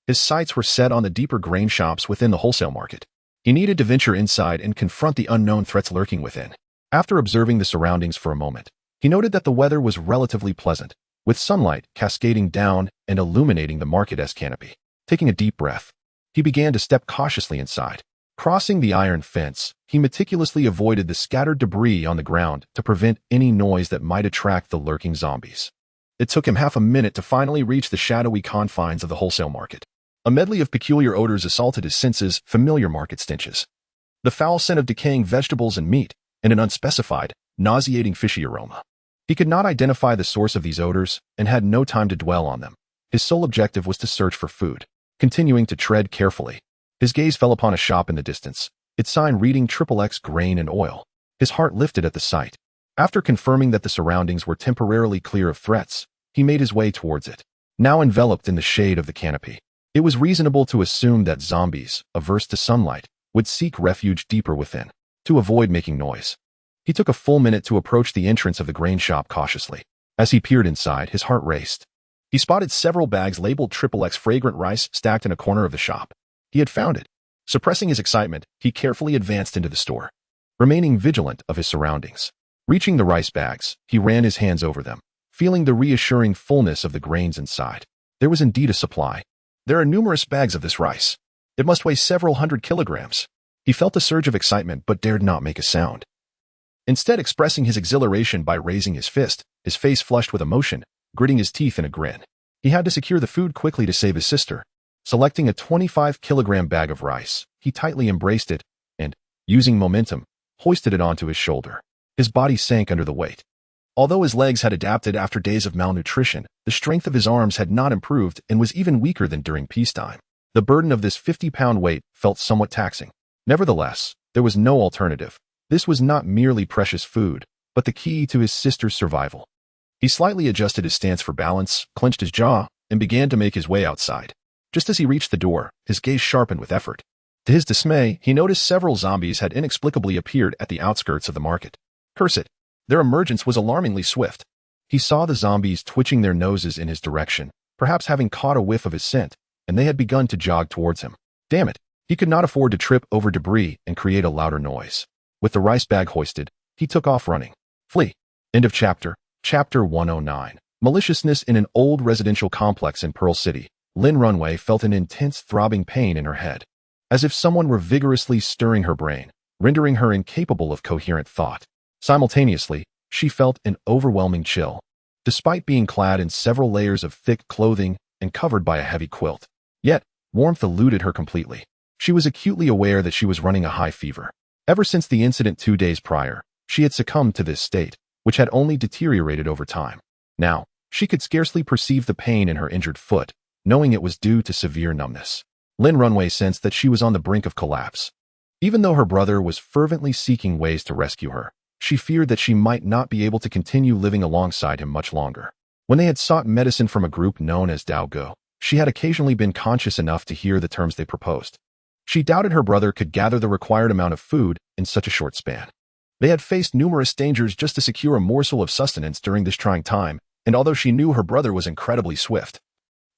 His sights were set on the deeper grain shops within the wholesale market. He needed to venture inside and confront the unknown threats lurking within. After observing the surroundings for a moment, he noted that the weather was relatively pleasant, with sunlight cascading down and illuminating the market-esque canopy. Taking a deep breath, he began to step cautiously inside. Crossing the iron fence, he meticulously avoided the scattered debris on the ground to prevent any noise that might attract the lurking zombies. It took him half a minute to finally reach the shadowy confines of the wholesale market. A medley of peculiar odors assaulted his senses, familiar market stenches, the foul scent of decaying vegetables and meat, and an unspecified, nauseating fishy aroma. He could not identify the source of these odors and had no time to dwell on them. His sole objective was to search for food, continuing to tread carefully. His gaze fell upon a shop in the distance, its sign reading XXX Grain and Oil. His heart lifted at the sight. After confirming that the surroundings were temporarily clear of threats, he made his way towards it. Now enveloped in the shade of the canopy, it was reasonable to assume that zombies, averse to sunlight, would seek refuge deeper within, to avoid making noise. He took a full minute to approach the entrance of the grain shop cautiously. As he peered inside, his heart raced. He spotted several bags labeled XXX fragrant rice stacked in a corner of the shop. He had found it. Suppressing his excitement, he carefully advanced into the store, remaining vigilant of his surroundings. Reaching the rice bags, he ran his hands over them, feeling the reassuring fullness of the grains inside. There was indeed a supply. There are numerous bags of this rice. It must weigh several hundred kilograms. He felt a surge of excitement but dared not make a sound. Instead, expressing his exhilaration by raising his fist, his face flushed with emotion, gritting his teeth in a grin. He had to secure the food quickly to save his sister. Selecting a 25-kilogram bag of rice, he tightly embraced it and, using momentum, hoisted it onto his shoulder. His body sank under the weight. Although his legs had adapted after days of malnutrition, the strength of his arms had not improved and was even weaker than during peacetime. The burden of this 50-pound weight felt somewhat taxing. Nevertheless, there was no alternative. This was not merely precious food, but the key to his sister's survival. He slightly adjusted his stance for balance, clenched his jaw, and began to make his way outside. Just as he reached the door, his gaze sharpened with effort. To his dismay, he noticed several zombies had inexplicably appeared at the outskirts of the market. Curse it! Their emergence was alarmingly swift. He saw the zombies twitching their noses in his direction, perhaps having caught a whiff of his scent, and they had begun to jog towards him. Damn it! He could not afford to trip over debris and create a louder noise. With the rice bag hoisted, he took off running. Flee. End of chapter. Chapter 109. Maliciousness in an old residential complex in Pearl City. Lynn Runway felt an intense throbbing pain in her head, as if someone were vigorously stirring her brain, rendering her incapable of coherent thought. Simultaneously, she felt an overwhelming chill, despite being clad in several layers of thick clothing and covered by a heavy quilt. Yet, warmth eluded her completely. She was acutely aware that she was running a high fever. Ever since the incident 2 days prior, she had succumbed to this state, which had only deteriorated over time. Now, she could scarcely perceive the pain in her injured foot, knowing it was due to severe numbness. Lynn Runway sensed that she was on the brink of collapse. Even though her brother was fervently seeking ways to rescue her, she feared that she might not be able to continue living alongside him much longer. When they had sought medicine from a group known as Dao Go, she had occasionally been conscious enough to hear the terms they proposed. She doubted her brother could gather the required amount of food in such a short span. They had faced numerous dangers just to secure a morsel of sustenance during this trying time, and although she knew her brother was incredibly swift,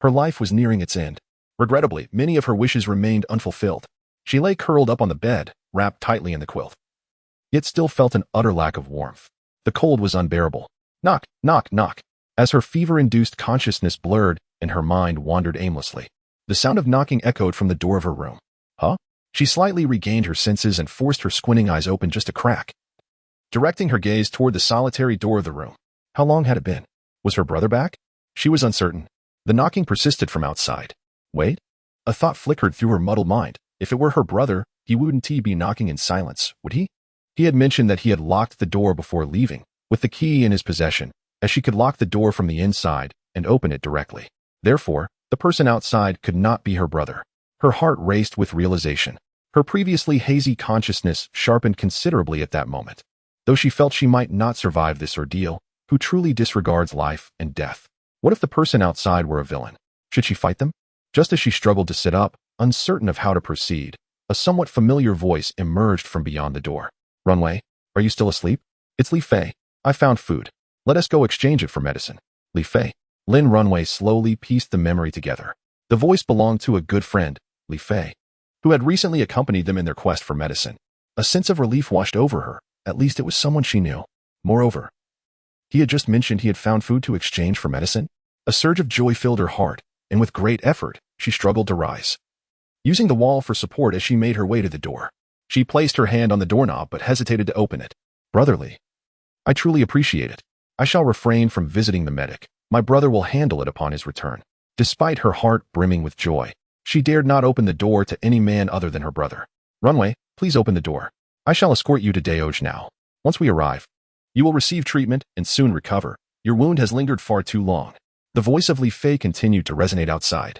her life was nearing its end. Regrettably, many of her wishes remained unfulfilled. She lay curled up on the bed, wrapped tightly in the quilt, yet still felt an utter lack of warmth. The cold was unbearable. Knock, knock, knock. As her fever-induced consciousness blurred and her mind wandered aimlessly, the sound of knocking echoed from the door of her room. Huh? She slightly regained her senses and forced her squinting eyes open just a crack, directing her gaze toward the solitary door of the room. How long had it been? Was her brother back? She was uncertain. The knocking persisted from outside. Wait? A thought flickered through her muddled mind. If it were her brother, he wouldn't be knocking in silence, would he? He had mentioned that he had locked the door before leaving, with the key in his possession, as she could lock the door from the inside and open it directly. Therefore, the person outside could not be her brother. Her heart raced with realization. Her previously hazy consciousness sharpened considerably at that moment. Though she felt she might not survive this ordeal, who truly disregards life and death? What if the person outside were a villain? Should she fight them? Just as she struggled to sit up, uncertain of how to proceed, a somewhat familiar voice emerged from beyond the door. Runway, are you still asleep? It's Li Fei. I found food. Let us go exchange it for medicine. Li Fei. Lynn Runway slowly pieced the memory together. The voice belonged to a good friend, Li Fei, who had recently accompanied them in their quest for medicine. A sense of relief washed over her. At least it was someone she knew. Moreover, he had just mentioned he had found food to exchange for medicine. A surge of joy filled her heart, and with great effort, she struggled to rise, using the wall for support as she made her way to the door. She placed her hand on the doorknob but hesitated to open it. Brotherly. I truly appreciate it. I shall refrain from visiting the medic. My brother will handle it upon his return. Despite her heart brimming with joy, she dared not open the door to any man other than her brother. Runway, please open the door. I shall escort you to Daoj now. Once we arrive, You will receive treatment and soon recover. Your wound has lingered far too long. The voice of Li Fei continued to resonate outside,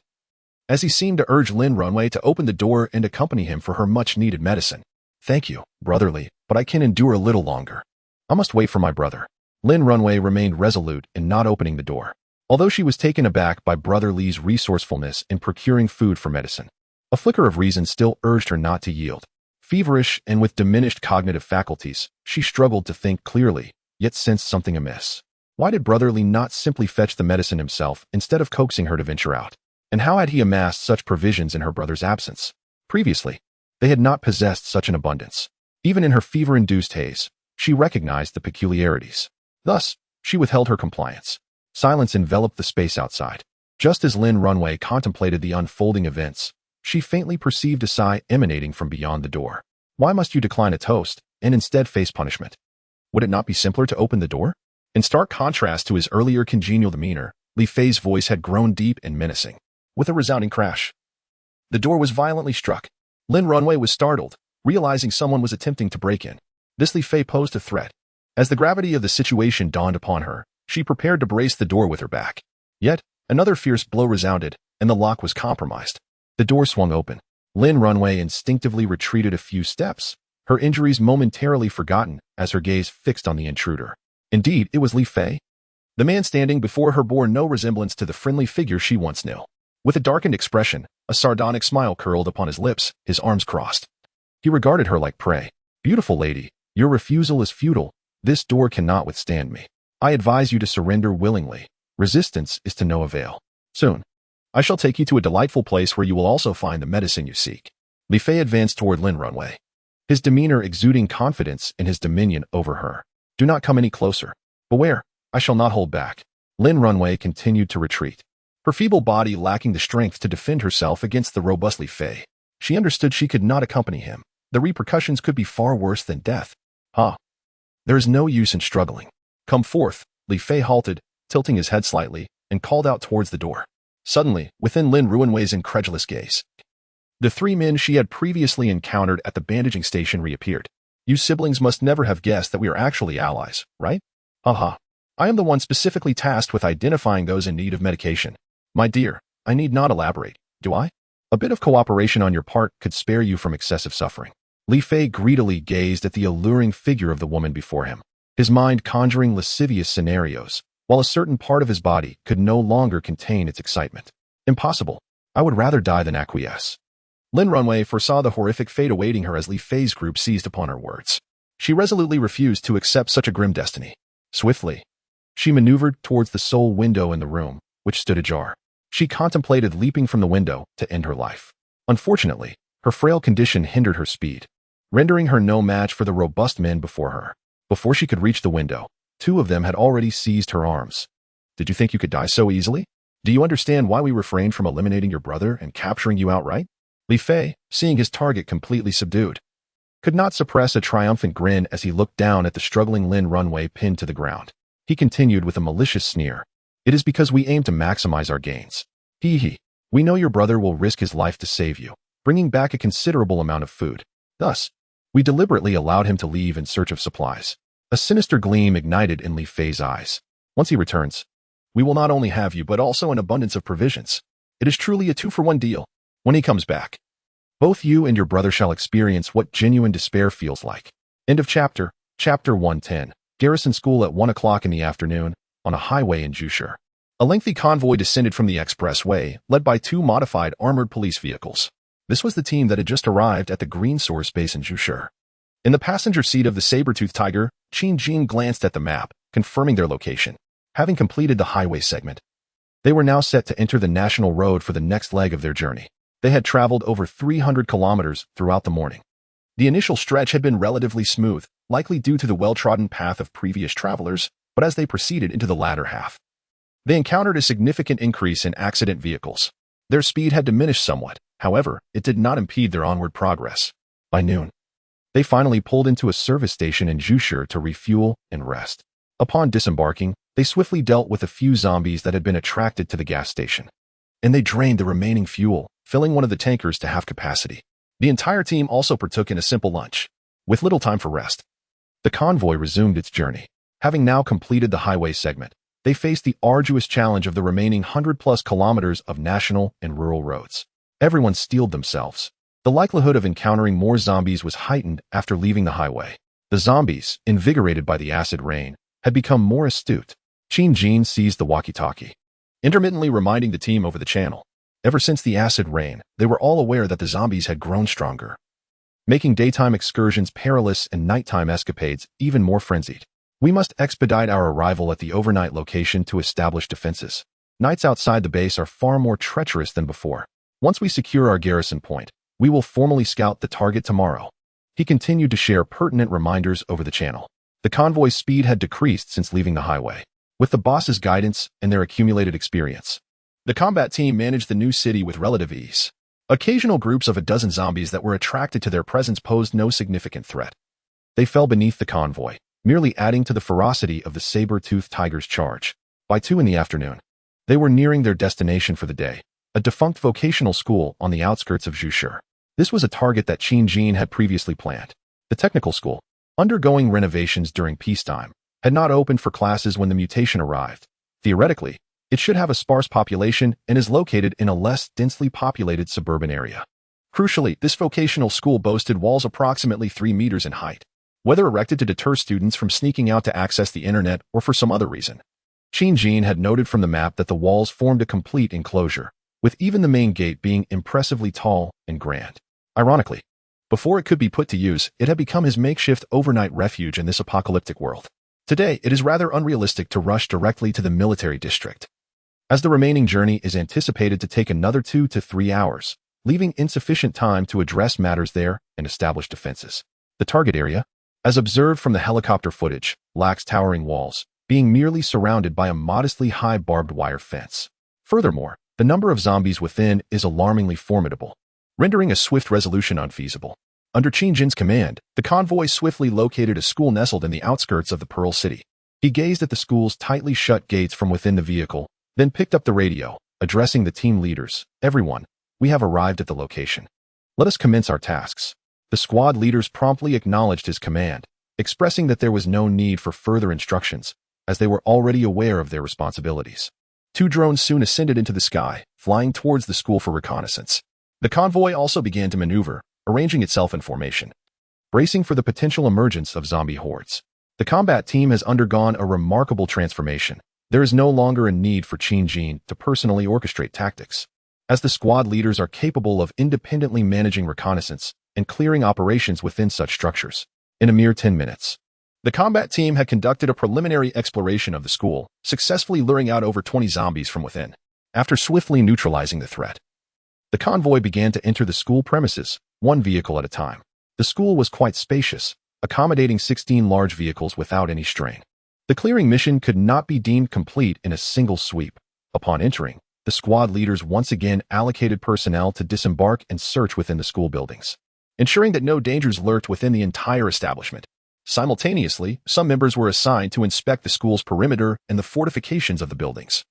as he seemed to urge Lin Runway to open the door and accompany him for her much-needed medicine. Thank you, Brother Li, but I can endure a little longer. I must wait for my brother. Lin Runway remained resolute in not opening the door, although she was taken aback by Brother Li's resourcefulness in procuring food for medicine. A flicker of reason still urged her not to yield. Feverish and with diminished cognitive faculties, she struggled to think clearly, yet sensed something amiss. Why did Brother Li not simply fetch the medicine himself instead of coaxing her to venture out? And how had he amassed such provisions in her brother's absence? Previously, they had not possessed such an abundance. Even in her fever-induced haze, she recognized the peculiarities. Thus, she withheld her compliance. Silence enveloped the space outside. Just as Lin Runway contemplated the unfolding events, she faintly perceived a sigh emanating from beyond the door. Why must you decline a toast and instead face punishment? Would it not be simpler to open the door? In stark contrast to his earlier congenial demeanor, Li Fei's voice had grown deep and menacing. With a resounding crash, the door was violently struck. Lin Runway was startled, realizing someone was attempting to break in. This Li Fei posed a threat. As the gravity of the situation dawned upon her, she prepared to brace the door with her back. Yet, another fierce blow resounded, and the lock was compromised. The door swung open. Lin Runway instinctively retreated a few steps, her injuries momentarily forgotten as her gaze fixed on the intruder. Indeed, it was Li Fei. The man standing before her bore no resemblance to the friendly figure she once knew. With a darkened expression, a sardonic smile curled upon his lips, his arms crossed. He regarded her like prey. Beautiful lady, your refusal is futile. This door cannot withstand me. I advise you to surrender willingly. Resistance is to no avail. Soon, I shall take you to a delightful place where you will also find the medicine you seek. Li Fei advanced toward Lin Runway, his demeanor exuding confidence in his dominion over her. Do not come any closer. Beware, I shall not hold back. Lin Runway continued to retreat, her feeble body lacking the strength to defend herself against the robust Li Fei. She understood she could not accompany him. The repercussions could be far worse than death. There is no use in struggling. Come forth. Li Fei halted, tilting his head slightly, and called out towards the door. Suddenly, within Lin Runway's incredulous gaze, the three men she had previously encountered at the bandaging station reappeared. You siblings must never have guessed that we are actually allies, right? I am the one specifically tasked with identifying those in need of medication. My dear, I need not elaborate, do I? A bit of cooperation on your part could spare you from excessive suffering. Li Fei greedily gazed at the alluring figure of the woman before him, his mind conjuring lascivious scenarios, while a certain part of his body could no longer contain its excitement. Impossible. I would rather die than acquiesce. Lin Runway foresaw the horrific fate awaiting her as Li Fei's group seized upon her words. She resolutely refused to accept such a grim destiny. Swiftly, she maneuvered towards the sole window in the room, which stood ajar. She contemplated leaping from the window to end her life. Unfortunately, her frail condition hindered her speed, rendering her no match for the robust men before her. Before she could reach the window, two of them had already seized her arms. Did you think you could die so easily? Do you understand why we refrained from eliminating your brother and capturing you outright? Li Fei, seeing his target completely subdued, could not suppress a triumphant grin as he looked down at the struggling Lin Runway pinned to the ground. He continued with a malicious sneer. It is because we aim to maximize our gains. We know your brother will risk his life to save you, bringing back a considerable amount of food. Thus, we deliberately allowed him to leave in search of supplies. A sinister gleam ignited in Li Fei's eyes. Once he returns, we will not only have you but also an abundance of provisions. It is truly a 2-for-1 deal. When he comes back, both you and your brother shall experience what genuine despair feels like. End of chapter. Chapter 110. Garrison School at 1 o'clock in the afternoon, on a highway in Jushur. A lengthy convoy descended from the expressway, led by 2 modified armored police vehicles. This was the team that had just arrived at the Green Source base in Jushur. In the passenger seat of the saber-toothed tiger, Qin Jing glanced at the map, confirming their location. Having completed the highway segment, they were now set to enter the national road for the next leg of their journey. They had traveled over 300 kilometers throughout the morning. The initial stretch had been relatively smooth, likely due to the well-trodden path of previous travelers, but as they proceeded into the latter half, they encountered a significant increase in accident vehicles. Their speed had diminished somewhat, however, it did not impede their onward progress. By noon, they finally pulled into a service station in Jushur to refuel and rest. Upon disembarking, they swiftly dealt with a few zombies that had been attracted to the gas station, and they drained the remaining fuel, filling one of the tankers to half capacity. The entire team also partook in a simple lunch. With little time for rest, the convoy resumed its journey. Having now completed the highway segment, they faced the arduous challenge of the remaining 100-plus kilometers of national and rural roads. Everyone steeled themselves. The likelihood of encountering more zombies was heightened after leaving the highway. The zombies, invigorated by the acid rain, had become more astute. Qin seized the walkie-talkie, intermittently reminding the team over the channel. Ever since the acid rain, they were all aware that the zombies had grown stronger, making daytime excursions perilous and nighttime escapades even more frenzied. We must expedite our arrival at the overnight location to establish defenses. Nights outside the base are far more treacherous than before. Once we secure our garrison point, we will formally scout the target tomorrow. He continued to share pertinent reminders over the channel. The convoy's speed had decreased since leaving the highway. With the boss's guidance and their accumulated experience, the combat team managed the new city with relative ease. Occasional groups of a dozen zombies that were attracted to their presence posed no significant threat. They fell beneath the convoy, merely adding to the ferocity of the saber-toothed tiger's charge. By 2 in the afternoon, they were nearing their destination for the day, a defunct vocational school on the outskirts of Zhushi. This was a target that Qin had previously planned. The technical school, undergoing renovations during peacetime, had not opened for classes when the mutation arrived. Theoretically, it should have a sparse population and is located in a less densely populated suburban area. Crucially, this vocational school boasted walls approximately 3 meters in height, whether erected to deter students from sneaking out to access the internet or for some other reason. Qin had noted from the map that the walls formed a complete enclosure, with even the main gate being impressively tall and grand. Ironically, before it could be put to use, it had become his makeshift overnight refuge in this apocalyptic world. Today, it is rather unrealistic to rush directly to the military district, as the remaining journey is anticipated to take another 2 to 3 hours, leaving insufficient time to address matters there and establish defenses. The target area, as observed from the helicopter footage, lacks towering walls, being merely surrounded by a modestly high barbed wire fence. Furthermore, the number of zombies within is alarmingly formidable, rendering a swift resolution unfeasible. Under Qin's command, the convoy swiftly located a school nestled in the outskirts of the Pearl City. He gazed at the school's tightly shut gates from within the vehicle, then picked up the radio, addressing the team leaders. "Everyone, we have arrived at the location. Let us commence our tasks." The squad leaders promptly acknowledged his command, expressing that there was no need for further instructions, as they were already aware of their responsibilities. 2 drones soon ascended into the sky, flying towards the school for reconnaissance. The convoy also began to maneuver, arranging itself in formation, bracing for the potential emergence of zombie hordes. The combat team has undergone a remarkable transformation. There is no longer a need for Qin to personally orchestrate tactics, as the squad leaders are capable of independently managing reconnaissance and clearing operations within such structures. In a mere 10 minutes, the combat team had conducted a preliminary exploration of the school, successfully luring out over 20 zombies from within. After swiftly neutralizing the threat, the convoy began to enter the school premises, 1 vehicle at a time. The school was quite spacious, accommodating 16 large vehicles without any strain. The clearing mission could not be deemed complete in a single sweep. Upon entering, the squad leaders once again allocated personnel to disembark and search within the school buildings, ensuring that no dangers lurked within the entire establishment. Simultaneously, some members were assigned to inspect the school's perimeter and the fortifications of the buildings,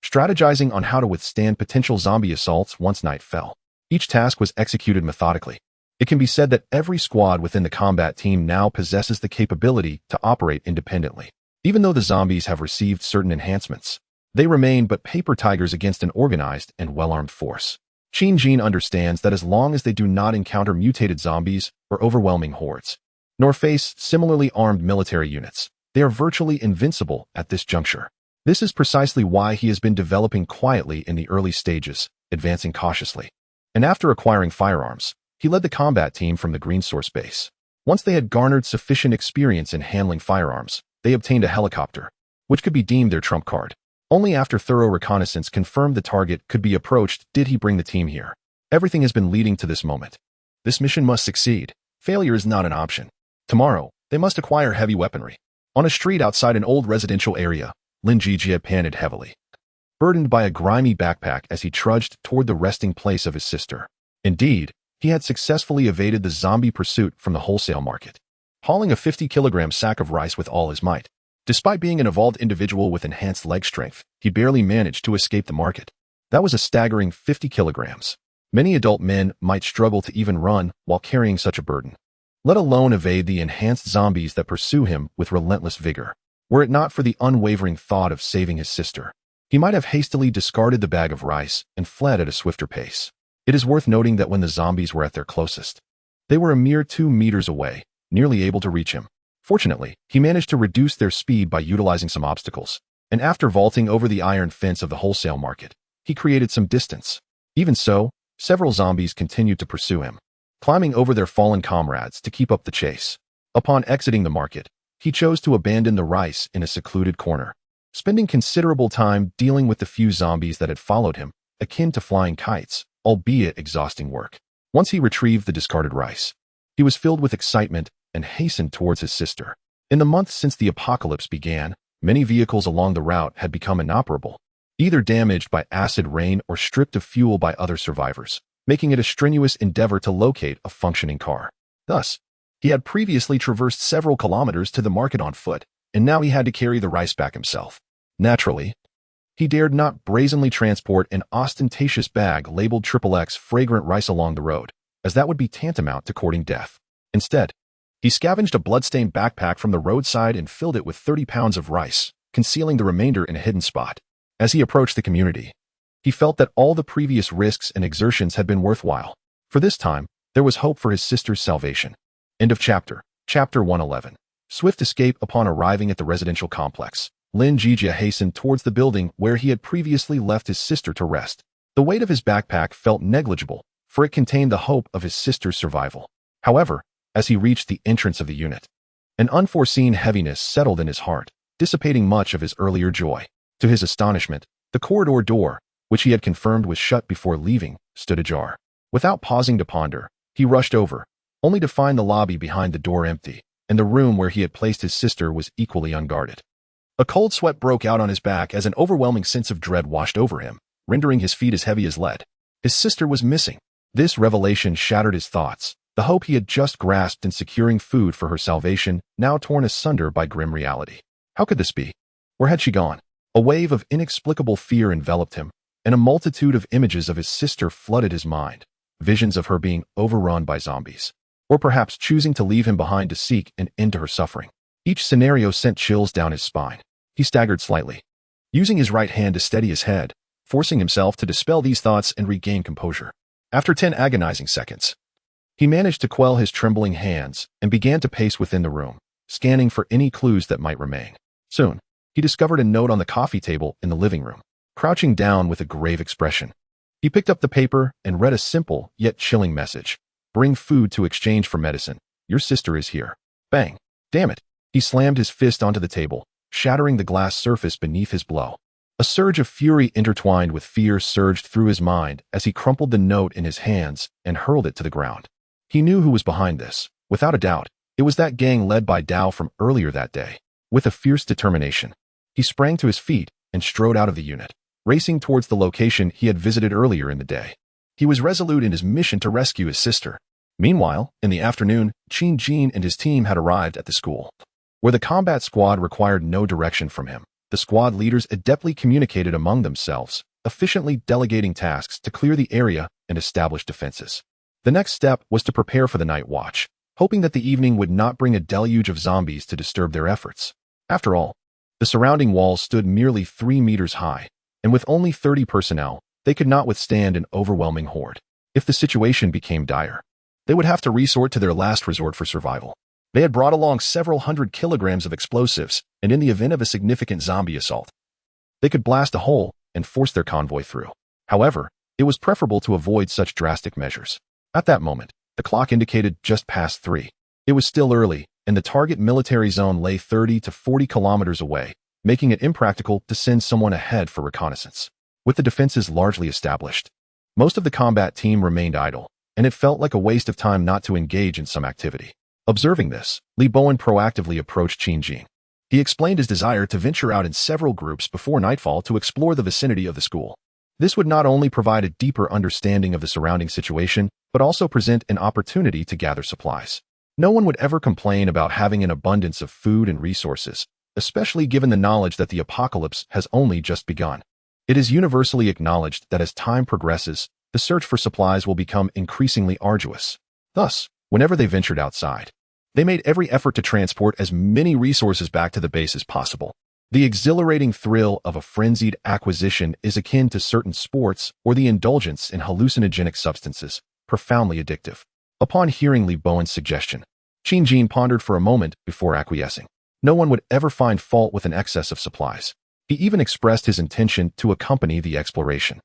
strategizing on how to withstand potential zombie assaults once night fell. Each task was executed methodically. It can be said that every squad within the combat team now possesses the capability to operate independently. Even though the zombies have received certain enhancements, they remain but paper tigers against an organized and well-armed force. Qin understands that as long as they do not encounter mutated zombies or overwhelming hordes, nor face similarly armed military units, they are virtually invincible at this juncture. This is precisely why he has been developing quietly in the early stages, advancing cautiously. And after acquiring firearms, he led the combat team from the Green Source base. Once they had garnered sufficient experience in handling firearms, they obtained a helicopter, which could be deemed their trump card. Only after thorough reconnaissance confirmed the target could be approached did he bring the team here. Everything has been leading to this moment. This mission must succeed. Failure is not an option. Tomorrow, they must acquire heavy weaponry. On a street outside an old residential area, Lin Jijie panted heavily, burdened by a grimy backpack as he trudged toward the resting place of his sister. Indeed, he had successfully evaded the zombie pursuit from the wholesale market, hauling a 50-kilogram sack of rice with all his might. Despite being an evolved individual with enhanced leg strength, he barely managed to escape the market. That was a staggering 50 kilograms. Many adult men might struggle to even run while carrying such a burden, let alone evade the enhanced zombies that pursue him with relentless vigor. Were it not for the unwavering thought of saving his sister, he might have hastily discarded the bag of rice and fled at a swifter pace. It is worth noting that when the zombies were at their closest, they were a mere 2 meters away, nearly able to reach him. Fortunately, he managed to reduce their speed by utilizing some obstacles, and after vaulting over the iron fence of the wholesale market, he created some distance. Even so, several zombies continued to pursue him, climbing over their fallen comrades to keep up the chase. Upon exiting the market, he chose to abandon the rice in a secluded corner, spending considerable time dealing with the few zombies that had followed him, akin to flying kites, albeit exhausting work. Once he retrieved the discarded rice, he was filled with excitement and hastened towards his sister. In the months since the apocalypse began, many vehicles along the route had become inoperable, either damaged by acid rain or stripped of fuel by other survivors, making it a strenuous endeavor to locate a functioning car. Thus, he had previously traversed several kilometers to the market on foot, and now he had to carry the rice back himself. Naturally, he dared not brazenly transport an ostentatious bag labeled XXX fragrant rice along the road, as that would be tantamount to courting death. Instead, he scavenged a blood-stained backpack from the roadside and filled it with 30 pounds of rice, concealing the remainder in a hidden spot. As he approached the community, he felt that all the previous risks and exertions had been worthwhile. For this time, there was hope for his sister's salvation. End of chapter. Chapter 111. Swift escape. Upon arriving at the residential complex, Lin Jijia hastened towards the building where he had previously left his sister to rest. The weight of his backpack felt negligible, for it contained the hope of his sister's survival. However, as he reached the entrance of the unit, an unforeseen heaviness settled in his heart, dissipating much of his earlier joy. To his astonishment, the corridor door, which he had confirmed was shut before leaving, stood ajar. Without pausing to ponder, he rushed over, only to find the lobby behind the door empty, and the room where he had placed his sister was equally unguarded. A cold sweat broke out on his back as an overwhelming sense of dread washed over him, rendering his feet as heavy as lead. His sister was missing. This revelation shattered his thoughts, the hope he had just grasped in securing food for her salvation now torn asunder by grim reality. How could this be? Where had she gone? A wave of inexplicable fear enveloped him, and a multitude of images of his sister flooded his mind, visions of her being overrun by zombies, or perhaps choosing to leave him behind to seek an end to her suffering. Each scenario sent chills down his spine. He staggered slightly, using his right hand to steady his head, forcing himself to dispel these thoughts and regain composure. After 10 agonizing seconds, he managed to quell his trembling hands and began to pace within the room, scanning for any clues that might remain. Soon, he discovered a note on the coffee table in the living room. Crouching down with a grave expression, he picked up the paper and read a simple yet chilling message. Bring food to exchange for medicine. Your sister is here. Bang. Damn it. He slammed his fist onto the table, shattering the glass surface beneath his blow. A surge of fury intertwined with fear surged through his mind as he crumpled the note in his hands and hurled it to the ground. He knew who was behind this. Without a doubt, it was that gang led by Dao from earlier that day. With a fierce determination, he sprang to his feet and strode out of the unit, racing towards the location he had visited earlier in the day. He was resolute in his mission to rescue his sister. Meanwhile, in the afternoon, Qin Jin and his team had arrived at the school, where the combat squad required no direction from him. The squad leaders adeptly communicated among themselves, efficiently delegating tasks to clear the area and establish defenses. The next step was to prepare for the night watch, hoping that the evening would not bring a deluge of zombies to disturb their efforts. After all, the surrounding walls stood merely 3 meters high, and with only 30 personnel, they could not withstand an overwhelming horde. If the situation became dire, they would have to resort to their last resort for survival. They had brought along several hundred kilograms of explosives, and in the event of a significant zombie assault, they could blast a hole and force their convoy through. However, it was preferable to avoid such drastic measures. At that moment, the clock indicated just past 3. It was still early, and the target military zone lay 30 to 40 kilometers away, making it impractical to send someone ahead for reconnaissance. With the defenses largely established, most of the combat team remained idle, and it felt like a waste of time not to engage in some activity. Observing this, Li Bowen proactively approached Qin Jin. He explained his desire to venture out in several groups before nightfall to explore the vicinity of the school. This would not only provide a deeper understanding of the surrounding situation, but also present an opportunity to gather supplies. No one would ever complain about having an abundance of food and resources, especially given the knowledge that the apocalypse has only just begun. It is universally acknowledged that as time progresses, the search for supplies will become increasingly arduous. Thus, whenever they ventured outside, They made every effort to transport as many resources back to the base as possible. The exhilarating thrill of a frenzied acquisition is akin to certain sports or the indulgence in hallucinogenic substances, profoundly addictive. Upon hearing Li Bowen's suggestion, Qin Jin pondered for a moment before acquiescing. No one would ever find fault with an excess of supplies. He even expressed his intention to accompany the exploration.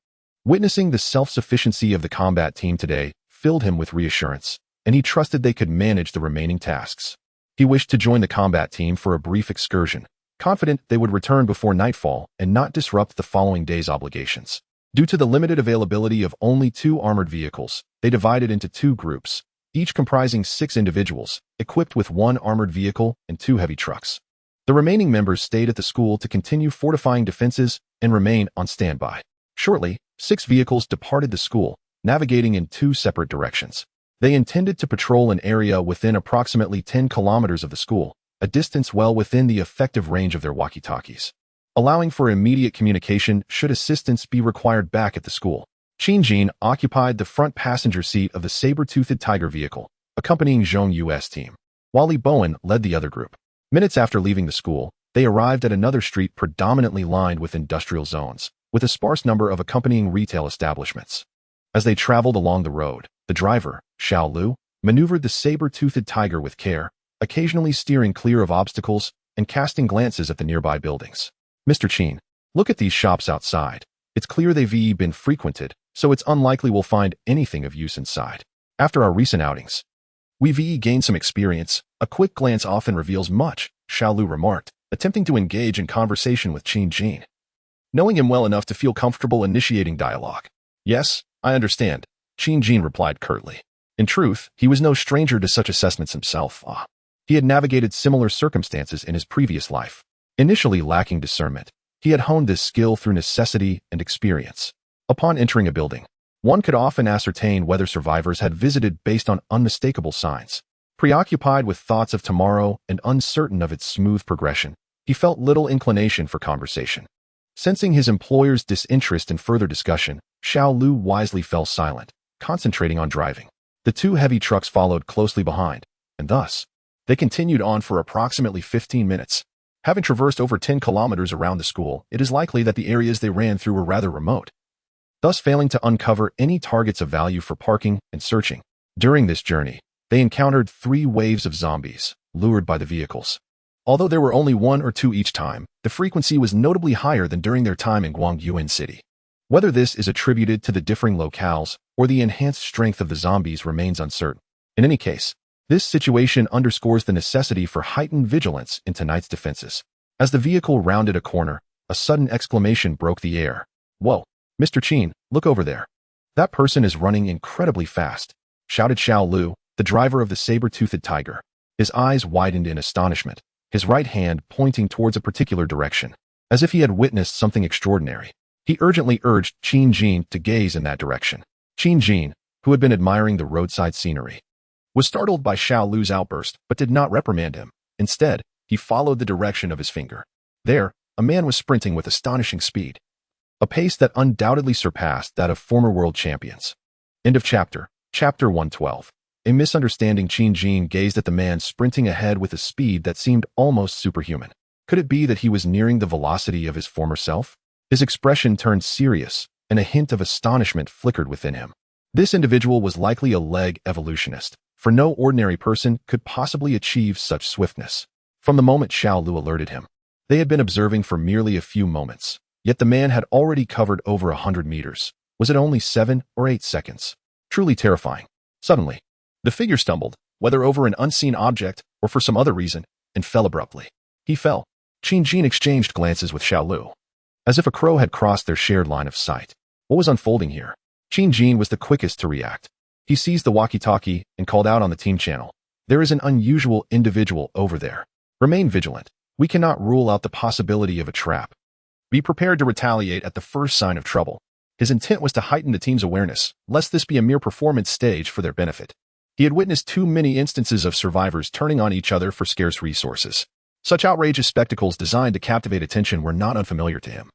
Witnessing the self-sufficiency of the combat team today filled him with reassurance, and he trusted they could manage the remaining tasks. He wished to join the combat team for a brief excursion, confident they would return before nightfall and not disrupt the following day's obligations. Due to the limited availability of only 2 armored vehicles, they divided into 2 groups, each comprising 6 individuals, equipped with 1 armored vehicle and 2 heavy trucks. The remaining members stayed at the school to continue fortifying defenses and remain on standby. Shortly, 6 vehicles departed the school, navigating in 2 separate directions. They intended to patrol an area within approximately 10 kilometers of the school, a distance well within the effective range of their walkie-talkies, allowing for immediate communication should assistance be required back at the school. Qin Jin occupied the front passenger seat of the saber-toothed tiger vehicle, accompanying Zhong Yu's team, while Li Bowen led the other group. Minutes after leaving the school, they arrived at another street predominantly lined with industrial zones, with a sparse number of accompanying retail establishments. As they traveled along the road, the driver, Xiao Lu, maneuvered the saber-toothed tiger with care, occasionally steering clear of obstacles and casting glances at the nearby buildings. Mr. Qin, look at these shops outside. It's clear they've been frequented, so it's unlikely we'll find anything of use inside. After our recent outings, we've gained some experience. A quick glance often reveals much, Xiao Lu remarked, attempting to engage in conversation with Qin Jin, knowing him well enough to feel comfortable initiating dialogue. Yes, I understand, Qin Jin replied curtly. In truth, he was no stranger to such assessments himself. He had navigated similar circumstances in his previous life. Initially lacking discernment, he had honed this skill through necessity and experience. Upon entering a building, one could often ascertain whether survivors had visited based on unmistakable signs. Preoccupied with thoughts of tomorrow and uncertain of its smooth progression, he felt little inclination for conversation. Sensing his employer's disinterest in further discussion, Xiao Lu wisely fell silent, concentrating on driving. The 2 heavy trucks followed closely behind, and thus, they continued on for approximately 15 minutes. Having traversed over 10 kilometers around the school, it is likely that the areas they ran through were rather remote, thus failing to uncover any targets of value for parking and searching. During this journey, they encountered 3 waves of zombies, lured by the vehicles. Although there were only 1 or 2 each time, the frequency was notably higher than during their time in Guangyuan City. Whether this is attributed to the differing locales or the enhanced strength of the zombies remains uncertain. In any case, this situation underscores the necessity for heightened vigilance in tonight's defenses. As the vehicle rounded a corner, a sudden exclamation broke the air. Whoa, Mr. Qin, look over there. That person is running incredibly fast, shouted Xiao Lu, the driver of the saber-toothed tiger. His eyes widened in astonishment, his right hand pointing towards a particular direction, as if he had witnessed something extraordinary. He urgently urged Qin Jin to gaze in that direction. Qin Jin, who had been admiring the roadside scenery, was startled by Xiao Lu's outburst but did not reprimand him. Instead, he followed the direction of his finger. There, a man was sprinting with astonishing speed, a pace that undoubtedly surpassed that of former world champions. End of chapter. Chapter 112. A misunderstanding. Qin Jin gazed at the man sprinting ahead with a speed that seemed almost superhuman. Could it be that he was nearing the velocity of his former self? His expression turned serious, and a hint of astonishment flickered within him. This individual was likely a leg evolutionist, for no ordinary person could possibly achieve such swiftness. From the moment Xiao Lu alerted him, they had been observing for merely a few moments, yet the man had already covered over 100 meters. Was it only 7 or 8 seconds? Truly terrifying. Suddenly, the figure stumbled, whether over an unseen object or for some other reason, and fell abruptly. He fell. Qin Jin exchanged glances with Xiao Lu, as if a crow had crossed their shared line of sight. What was unfolding here? Qin Jin was the quickest to react. He seized the walkie-talkie and called out on the team channel. There is an unusual individual over there. Remain vigilant. We cannot rule out the possibility of a trap. Be prepared to retaliate at the first sign of trouble. His intent was to heighten the team's awareness, lest this be a mere performance stage for their benefit. He had witnessed too many instances of survivors turning on each other for scarce resources. Such outrageous spectacles designed to captivate attention were not unfamiliar to him.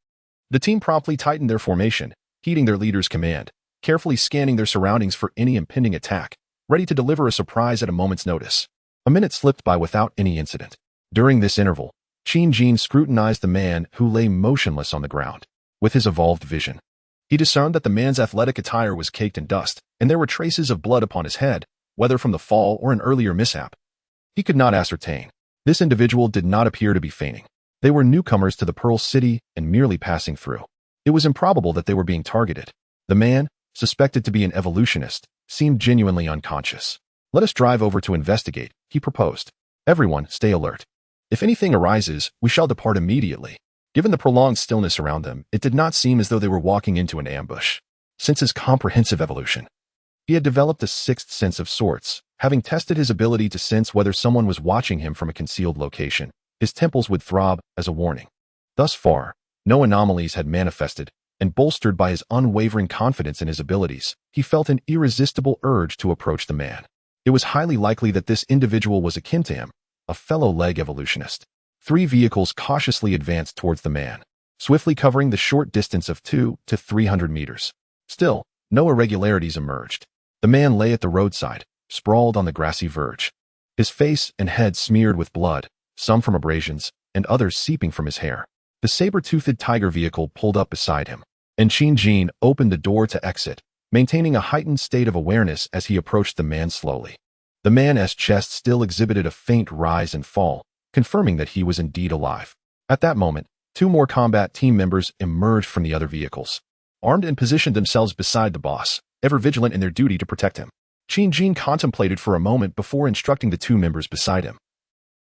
The team promptly tightened their formation, heeding their leader's command, carefully scanning their surroundings for any impending attack, ready to deliver a surprise at a moment's notice. A minute slipped by without any incident. During this interval, Qin Jin scrutinized the man who lay motionless on the ground. With his evolved vision, he discerned that the man's athletic attire was caked in dust, and there were traces of blood upon his head, whether from the fall or an earlier mishap. He could not ascertain. This individual did not appear to be feigning. They were newcomers to the Pearl City and merely passing through. It was improbable that they were being targeted. The man, suspected to be an evolutionist, seemed genuinely unconscious. "Let us drive over to investigate," he proposed. "Everyone, stay alert. If anything arises, we shall depart immediately." Given the prolonged stillness around them, it did not seem as though they were walking into an ambush. Since his comprehensive evolution, he had developed a sixth sense of sorts. Having tested his ability to sense whether someone was watching him from a concealed location, his temples would throb as a warning. Thus far, no anomalies had manifested, and bolstered by his unwavering confidence in his abilities, he felt an irresistible urge to approach the man. It was highly likely that this individual was akin to him, a fellow leg evolutionist. 3 vehicles cautiously advanced towards the man, swiftly covering the short distance of 200 to 300 meters. Still, no irregularities emerged. The man lay at the roadside, sprawled on the grassy verge, his face and head smeared with blood, some from abrasions, and others seeping from his hair. The saber-toothed tiger vehicle pulled up beside him, and Qin Jin opened the door to exit, maintaining a heightened state of awareness as he approached the man slowly. The man's chest still exhibited a faint rise and fall, confirming that he was indeed alive. At that moment, 2 more combat team members emerged from the other vehicles, armed and positioned themselves beside the boss, ever vigilant in their duty to protect him. Qin Jin contemplated for a moment before instructing the 2 members beside him.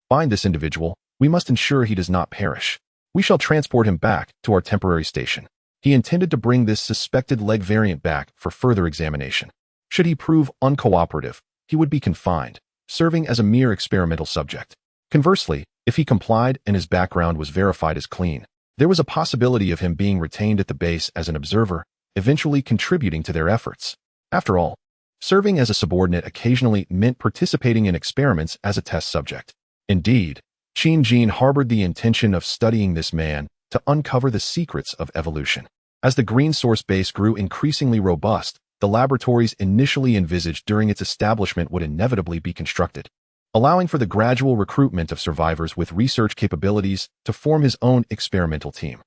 "Find this individual. We must ensure he does not perish. We shall transport him back to our temporary station." He intended to bring this suspected leg variant back for further examination. Should he prove uncooperative, he would be confined, serving as a mere experimental subject. Conversely, if he complied and his background was verified as clean, there was a possibility of him being retained at the base as an observer, eventually contributing to their efforts. After all, serving as a subordinate occasionally meant participating in experiments as a test subject. Indeed, Qin Jin harbored the intention of studying this man to uncover the secrets of evolution. As the Green Source base grew increasingly robust, the laboratories initially envisaged during its establishment would inevitably be constructed, allowing for the gradual recruitment of survivors with research capabilities to form his own experimental team.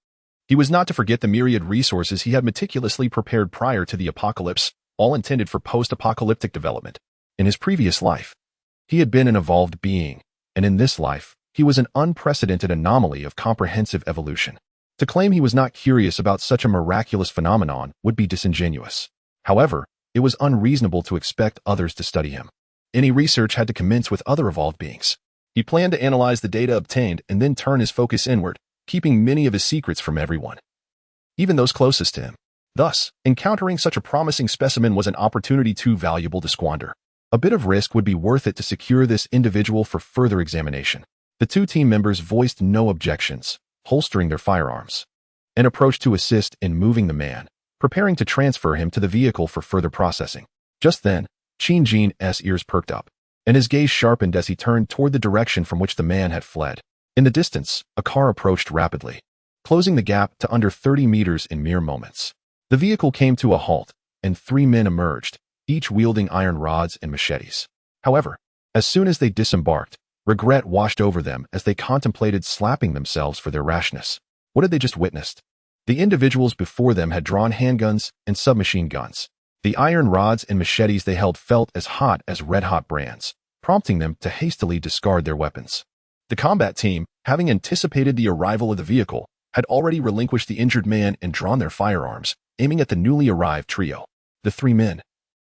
He was not to forget the myriad resources he had meticulously prepared prior to the apocalypse, all intended for post-apocalyptic development. In his previous life, he had been an evolved being, and in this life, he was an unprecedented anomaly of comprehensive evolution. To claim he was not curious about such a miraculous phenomenon would be disingenuous. However, it was unreasonable to expect others to study him. Any research had to commence with other evolved beings. He planned to analyze the data obtained and then turn his focus inward, keeping many of his secrets from everyone, even those closest to him. Thus, encountering such a promising specimen was an opportunity too valuable to squander. A bit of risk would be worth it to secure this individual for further examination. The 2 team members voiced no objections, holstering their firearms, and approached to assist in moving the man, preparing to transfer him to the vehicle for further processing. Just then, Qin Jin's ears perked up, and his gaze sharpened as he turned toward the direction from which the man had fled. In the distance, a car approached rapidly, closing the gap to under 30 meters in mere moments. The vehicle came to a halt, and 3 men emerged, each wielding iron rods and machetes. However, as soon as they disembarked, regret washed over them as they contemplated slapping themselves for their rashness. What had they just witnessed? The individuals before them had drawn handguns and submachine guns. The iron rods and machetes they held felt as hot as red-hot brands, prompting them to hastily discard their weapons. The combat team, having anticipated the arrival of the vehicle, had already relinquished the injured man and drawn their firearms, aiming at the newly arrived trio. The 3 men,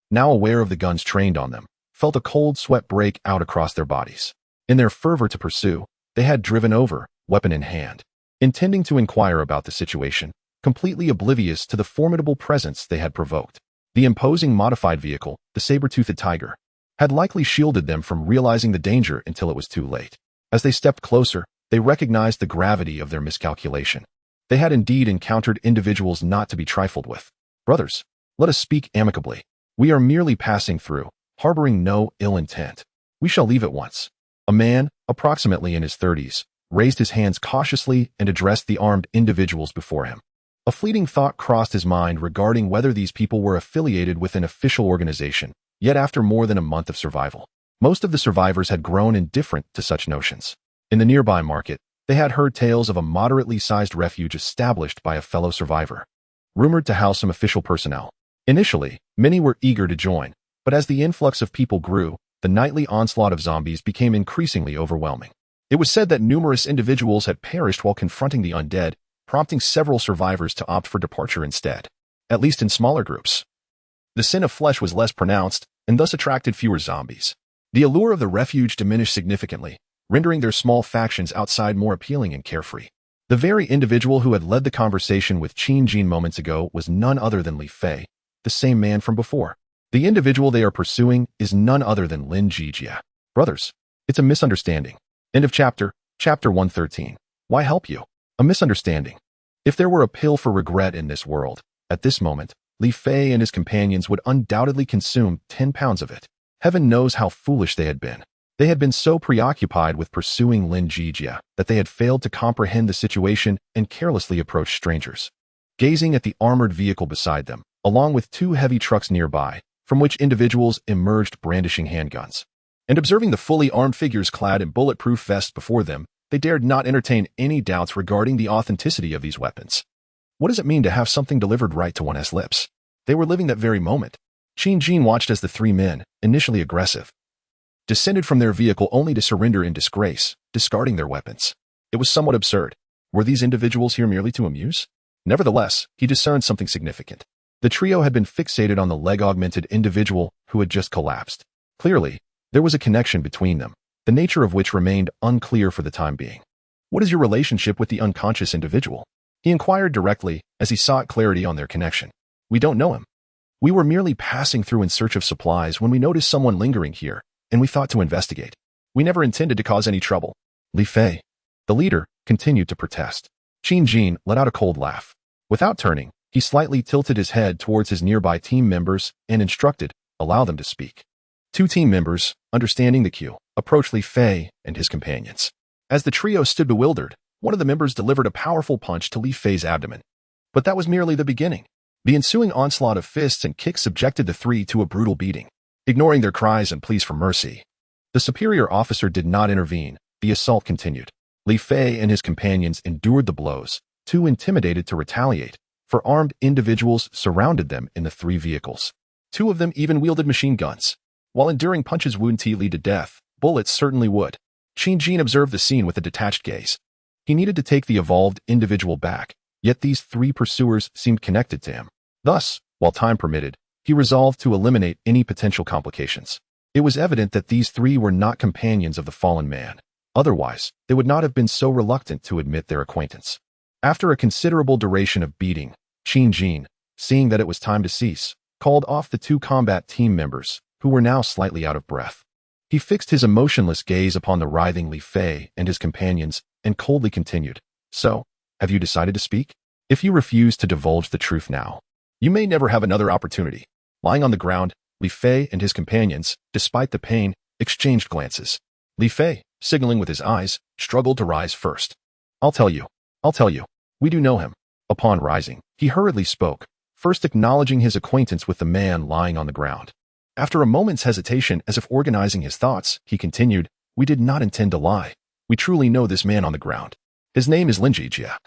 now aware of the guns trained on them, felt a cold sweat break out across their bodies. In their fervor to pursue, they had driven over, weapon in hand, intending to inquire about the situation, completely oblivious to the formidable presence they had provoked. The imposing modified vehicle, the saber-toothed tiger, had likely shielded them from realizing the danger until it was too late. As they stepped closer, they recognized the gravity of their miscalculation. They had indeed encountered individuals not to be trifled with. "Brothers, let us speak amicably. We are merely passing through, harboring no ill intent. We shall leave at once." A man, approximately in his 30s, raised his hands cautiously and addressed the armed individuals before him. A fleeting thought crossed his mind regarding whether these people were affiliated with an official organization, yet after more than a month of survival, Most of the survivors had grown indifferent to such notions. In the nearby market, they had heard tales of a moderately sized refuge established by a fellow survivor, rumored to house some official personnel. Initially, many were eager to join, but as the influx of people grew, the nightly onslaught of zombies became increasingly overwhelming. It was said that numerous individuals had perished while confronting the undead, prompting several survivors to opt for departure instead, at least in smaller groups. The sin of flesh was less pronounced, and thus attracted fewer zombies. The allure of the refuge diminished significantly, rendering their small factions outside more appealing and carefree. The very individual who had led the conversation with Qin Jin moments ago was none other than Li Fei, the same man from before. The individual they are pursuing is none other than Lin Jijia. Brothers, it's a misunderstanding. End of chapter. Chapter 113. Why help you? A misunderstanding. If there were a pill for regret in this world, at this moment, Li Fei and his companions would undoubtedly consume 10 pounds of it. Heaven knows how foolish they had been. They had been so preoccupied with pursuing Lin Jijia that they had failed to comprehend the situation and carelessly approached strangers. Gazing at the armored vehicle beside them, along with 2 heavy trucks nearby, from which individuals emerged brandishing handguns, and observing the fully armed figures clad in bulletproof vests before them, they dared not entertain any doubts regarding the authenticity of these weapons. What does it mean to have something delivered right to one's lips? They were living that very moment. Qin Jin watched as the 3 men, initially aggressive, descended from their vehicle only to surrender in disgrace, discarding their weapons. It was somewhat absurd. Were these individuals here merely to amuse? Nevertheless, he discerned something significant. The trio had been fixated on the leg-augmented individual who had just collapsed. Clearly, there was a connection between them, the nature of which remained unclear for the time being. What is your relationship with the unconscious individual? He inquired directly as he sought clarity on their connection. We don't know him. We were merely passing through in search of supplies when we noticed someone lingering here, and we thought to investigate. We never intended to cause any trouble. Li Fei, the leader, continued to protest. Qin Jin let out a cold laugh. Without turning, he slightly tilted his head towards his nearby team members and instructed, allow them to speak. 2 team members, understanding the cue, approached Li Fei and his companions. As the trio stood bewildered, one of the members delivered a powerful punch to Li Fei's abdomen. But that was merely the beginning. The ensuing onslaught of fists and kicks subjected the 3 to a brutal beating. Ignoring their cries and pleas for mercy, the superior officer did not intervene. The assault continued. Li Fei and his companions endured the blows, too intimidated to retaliate, for armed individuals surrounded them in the 3 vehicles. 2 of them even wielded machine guns. While enduring punches wouldn't lead to death, bullets certainly would. Qin Jin observed the scene with a detached gaze. He needed to take the evolved individual back, yet these 3 pursuers seemed connected to him. Thus, while time permitted, he resolved to eliminate any potential complications. It was evident that these 3 were not companions of the fallen man. Otherwise, they would not have been so reluctant to admit their acquaintance. After a considerable duration of beating, Qin Jin, seeing that it was time to cease, called off the 2 combat team members, who were now slightly out of breath. He fixed his emotionless gaze upon the writhing Li Fei and his companions and coldly continued, So, have you decided to speak? If you refuse to divulge the truth now, you may never have another opportunity. Lying on the ground, Li Fei and his companions, despite the pain, exchanged glances. Li Fei, signaling with his eyes, struggled to rise first. I'll tell you. We do know him. Upon rising, he hurriedly spoke, first acknowledging his acquaintance with the man lying on the ground. After a moment's hesitation, as if organizing his thoughts, he continued, We did not intend to lie. We truly know this man on the ground. His name is Lin Jijia,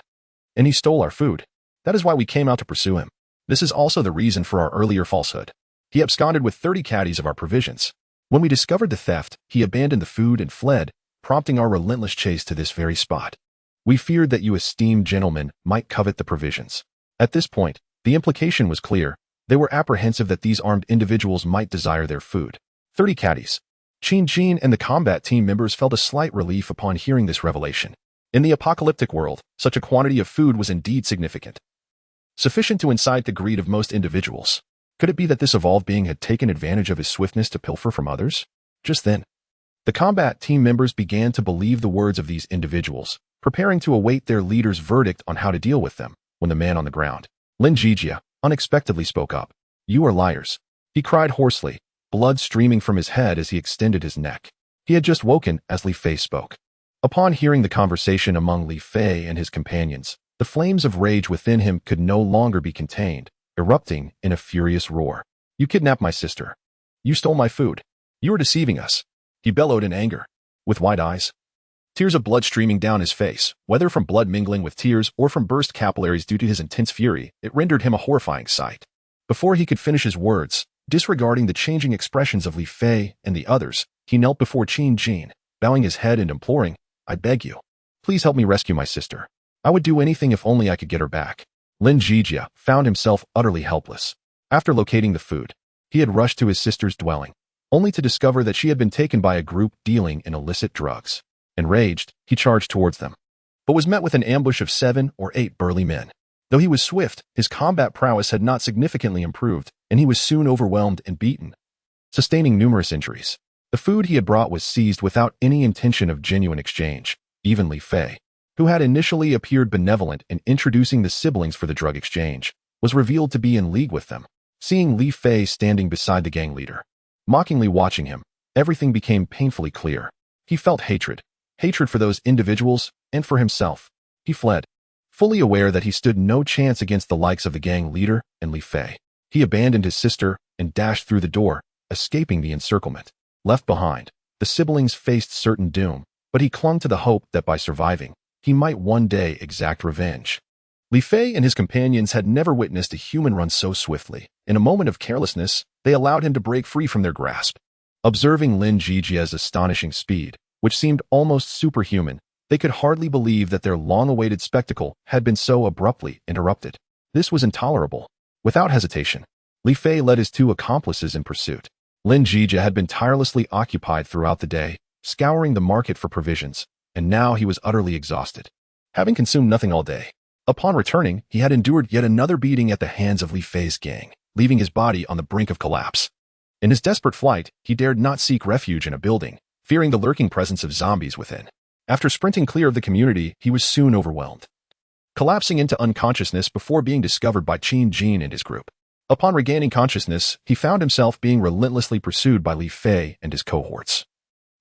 and he stole our food. That is why we came out to pursue him. This is also the reason for our earlier falsehood. He absconded with 30 caddies of our provisions. When we discovered the theft, he abandoned the food and fled, prompting our relentless chase to this very spot. We feared that you esteemed gentlemen might covet the provisions. At this point, the implication was clear. They were apprehensive that these armed individuals might desire their food. 30 caddies. Qin Jin and the combat team members felt a slight relief upon hearing this revelation. In the apocalyptic world, such a quantity of food was indeed significant, sufficient to incite the greed of most individuals. Could it be that this evolved being had taken advantage of his swiftness to pilfer from others? Just then, the combat team members began to believe the words of these individuals, preparing to await their leader's verdict on how to deal with them, when the man on the ground, Lin Jijia, unexpectedly spoke up. You are liars. He cried hoarsely, blood streaming from his head as he extended his neck. He had just woken as Li Fei spoke. Upon hearing the conversation among Li Fei and his companions, the flames of rage within him could no longer be contained, erupting in a furious roar. You kidnapped my sister. You stole my food. You are deceiving us. he bellowed in anger. With wide eyes, tears of blood streaming down his face, whether from blood mingling with tears or from burst capillaries due to his intense fury, it rendered him a horrifying sight. Before he could finish his words, disregarding the changing expressions of Li Fei and the others, he knelt before Qin Jin, bowing his head and imploring, "I beg you, please help me rescue my sister. I would do anything if only I could get her back." Lin Jijia found himself utterly helpless. After locating the food, he had rushed to his sister's dwelling, only to discover that she had been taken by a group dealing in illicit drugs. Enraged, he charged towards them, but was met with an ambush of 7 or 8 burly men. Though he was swift, his combat prowess had not significantly improved, and he was soon overwhelmed and beaten, sustaining numerous injuries. The food he had brought was seized without any intention of genuine exchange. Even Li Fei, who had initially appeared benevolent in introducing the siblings for the drug exchange, was revealed to be in league with them. Seeing Li Fei standing beside the gang leader, mockingly watching him, everything became painfully clear. He felt hatred for those individuals and for himself. He fled, fully aware that he stood no chance against the likes of the gang leader and Li Fei. He abandoned his sister and dashed through the door, escaping the encirclement. Left behind, the siblings faced certain doom, but he clung to the hope that by surviving, he might one day exact revenge. Li Fei and his companions had never witnessed a human run so swiftly. In a moment of carelessness, they allowed him to break free from their grasp. Observing Lin Jijia's astonishing speed, which seemed almost superhuman, they could hardly believe that their long-awaited spectacle had been so abruptly interrupted. This was intolerable. Without hesitation, Li Fei led his 2 accomplices in pursuit. Lin Jijia had been tirelessly occupied throughout the day, scouring the market for provisions, and now he was utterly exhausted, having consumed nothing all day. Upon returning, he had endured yet another beating at the hands of Li Fei's gang, leaving his body on the brink of collapse. In his desperate flight, he dared not seek refuge in a building, fearing the lurking presence of zombies within. After sprinting clear of the community, he was soon overwhelmed, collapsing into unconsciousness before being discovered by Qin Jin and his group. Upon regaining consciousness, he found himself being relentlessly pursued by Li Fei and his cohorts,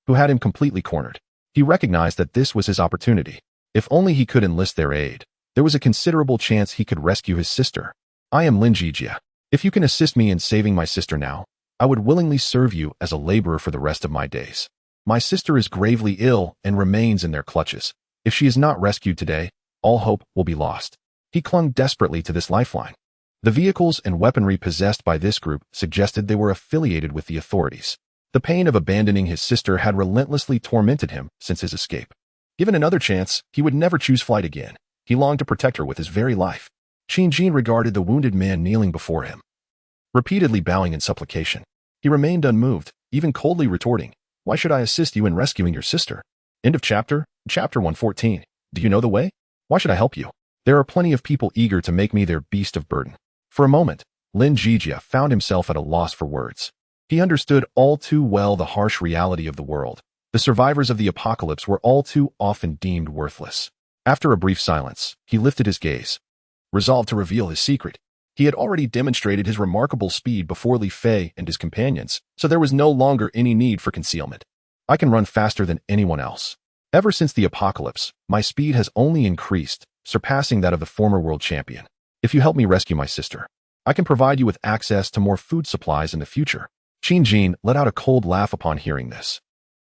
who had him completely cornered. He recognized that this was his opportunity. If only he could enlist their aid, there was a considerable chance he could rescue his sister. "I am Lin Jijia. If you can assist me in saving my sister now, I would willingly serve you as a laborer for the rest of my days. My sister is gravely ill and remains in their clutches. If she is not rescued today, all hope will be lost." He clung desperately to this lifeline. The vehicles and weaponry possessed by this group suggested they were affiliated with the authorities. The pain of abandoning his sister had relentlessly tormented him since his escape. Given another chance, he would never choose flight again. He longed to protect her with his very life. Qin Jin regarded the wounded man kneeling before him, repeatedly bowing in supplication. He remained unmoved, even coldly retorting, "Why should I assist you in rescuing your sister?" End of chapter. Chapter 114. Do you know the way? Why should I help you? There are plenty of people eager to make me their beast of burden. For a moment, Lin Jijia found himself at a loss for words. He understood all too well the harsh reality of the world. The survivors of the apocalypse were all too often deemed worthless. After a brief silence, he lifted his gaze, resolved to reveal his secret. He had already demonstrated his remarkable speed before Li Fei and his companions, so there was no longer any need for concealment. "I can run faster than anyone else. Ever since the apocalypse, my speed has only increased, surpassing that of the former world champion. If you help me rescue my sister, I can provide you with access to more food supplies in the future." Qin Jin let out a cold laugh upon hearing this.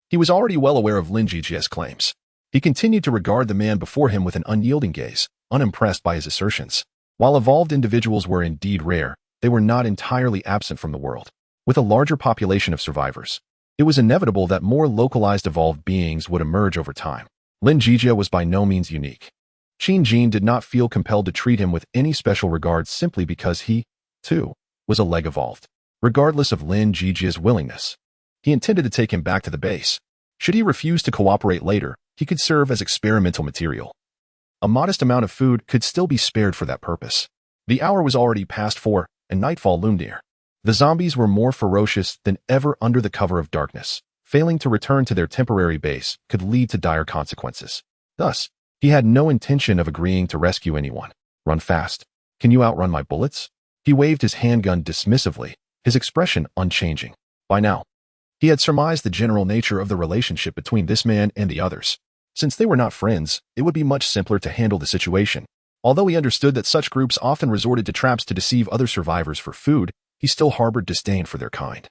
He was already well aware of Lin Jijia's claims. He continued to regard the man before him with an unyielding gaze, unimpressed by his assertions. While evolved individuals were indeed rare, they were not entirely absent from the world. With a larger population of survivors, it was inevitable that more localized evolved beings would emerge over time. Lin Jijia was by no means unique. Qin Jin did not feel compelled to treat him with any special regard simply because he, too, was a leg evolved. Regardless of Lin Jijia's willingness, he intended to take him back to the base. Should he refuse to cooperate later, he could serve as experimental material. A modest amount of food could still be spared for that purpose. The hour was already past 4, and nightfall loomed near. The zombies were more ferocious than ever under the cover of darkness. Failing to return to their temporary base could lead to dire consequences. Thus, he had no intention of agreeing to rescue anyone. "Run fast. Can you outrun my bullets?" He waved his handgun dismissively, his expression unchanging. By now, he had surmised the general nature of the relationship between this man and the others. Since they were not friends, it would be much simpler to handle the situation. Although he understood that such groups often resorted to traps to deceive other survivors for food, he still harbored disdain for their kind.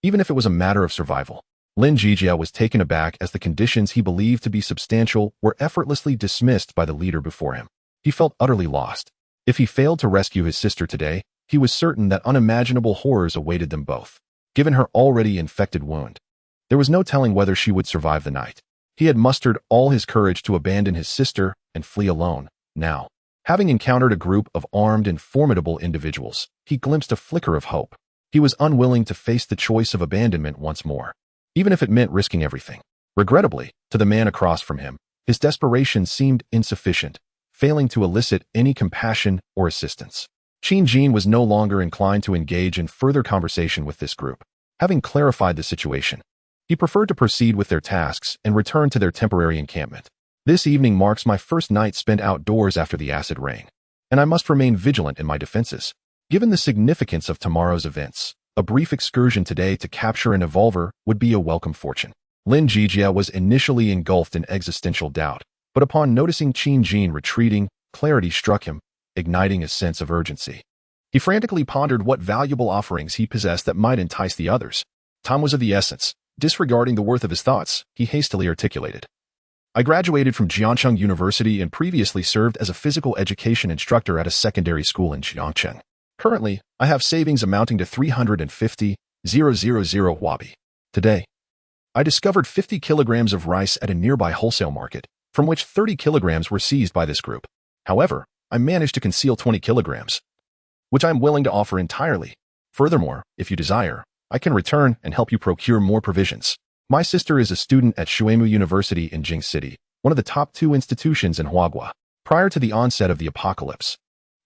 Even if it was a matter of survival, Lin Jijia was taken aback as the conditions he believed to be substantial were effortlessly dismissed by the leader before him. He felt utterly lost. If he failed to rescue his sister today, he was certain that unimaginable horrors awaited them both. Given her already infected wound, there was no telling whether she would survive the night. He had mustered all his courage to abandon his sister and flee alone. Now, having encountered a group of armed and formidable individuals, he glimpsed a flicker of hope. He was unwilling to face the choice of abandonment once more, even if it meant risking everything. Regrettably, to the man across from him, his desperation seemed insufficient, failing to elicit any compassion or assistance. Qin Jin was no longer inclined to engage in further conversation with this group. Having clarified the situation, he preferred to proceed with their tasks and return to their temporary encampment. This evening marks my first night spent outdoors after the acid rain, and I must remain vigilant in my defenses. Given the significance of tomorrow's events, a brief excursion today to capture an evolver would be a welcome fortune. Lin Jijia was initially engulfed in existential doubt, but upon noticing Qin Jin retreating, clarity struck him, igniting a sense of urgency. He frantically pondered what valuable offerings he possessed that might entice the others. Time was of the essence. Disregarding the worth of his thoughts, he hastily articulated. I graduated from Jiangcheng University and previously served as a physical education instructor at a secondary school in Jiangcheng. Currently, I have savings amounting to 350,000 Huabi. Today, I discovered 50 kilograms of rice at a nearby wholesale market, from which 30 kilograms were seized by this group. However, I managed to conceal 20 kilograms, which I am willing to offer entirely. Furthermore, if you desire, I can return and help you procure more provisions. My sister is a student at Shuemu University in Jing City, one of the top 2 institutions in Huagua. Prior to the onset of the apocalypse,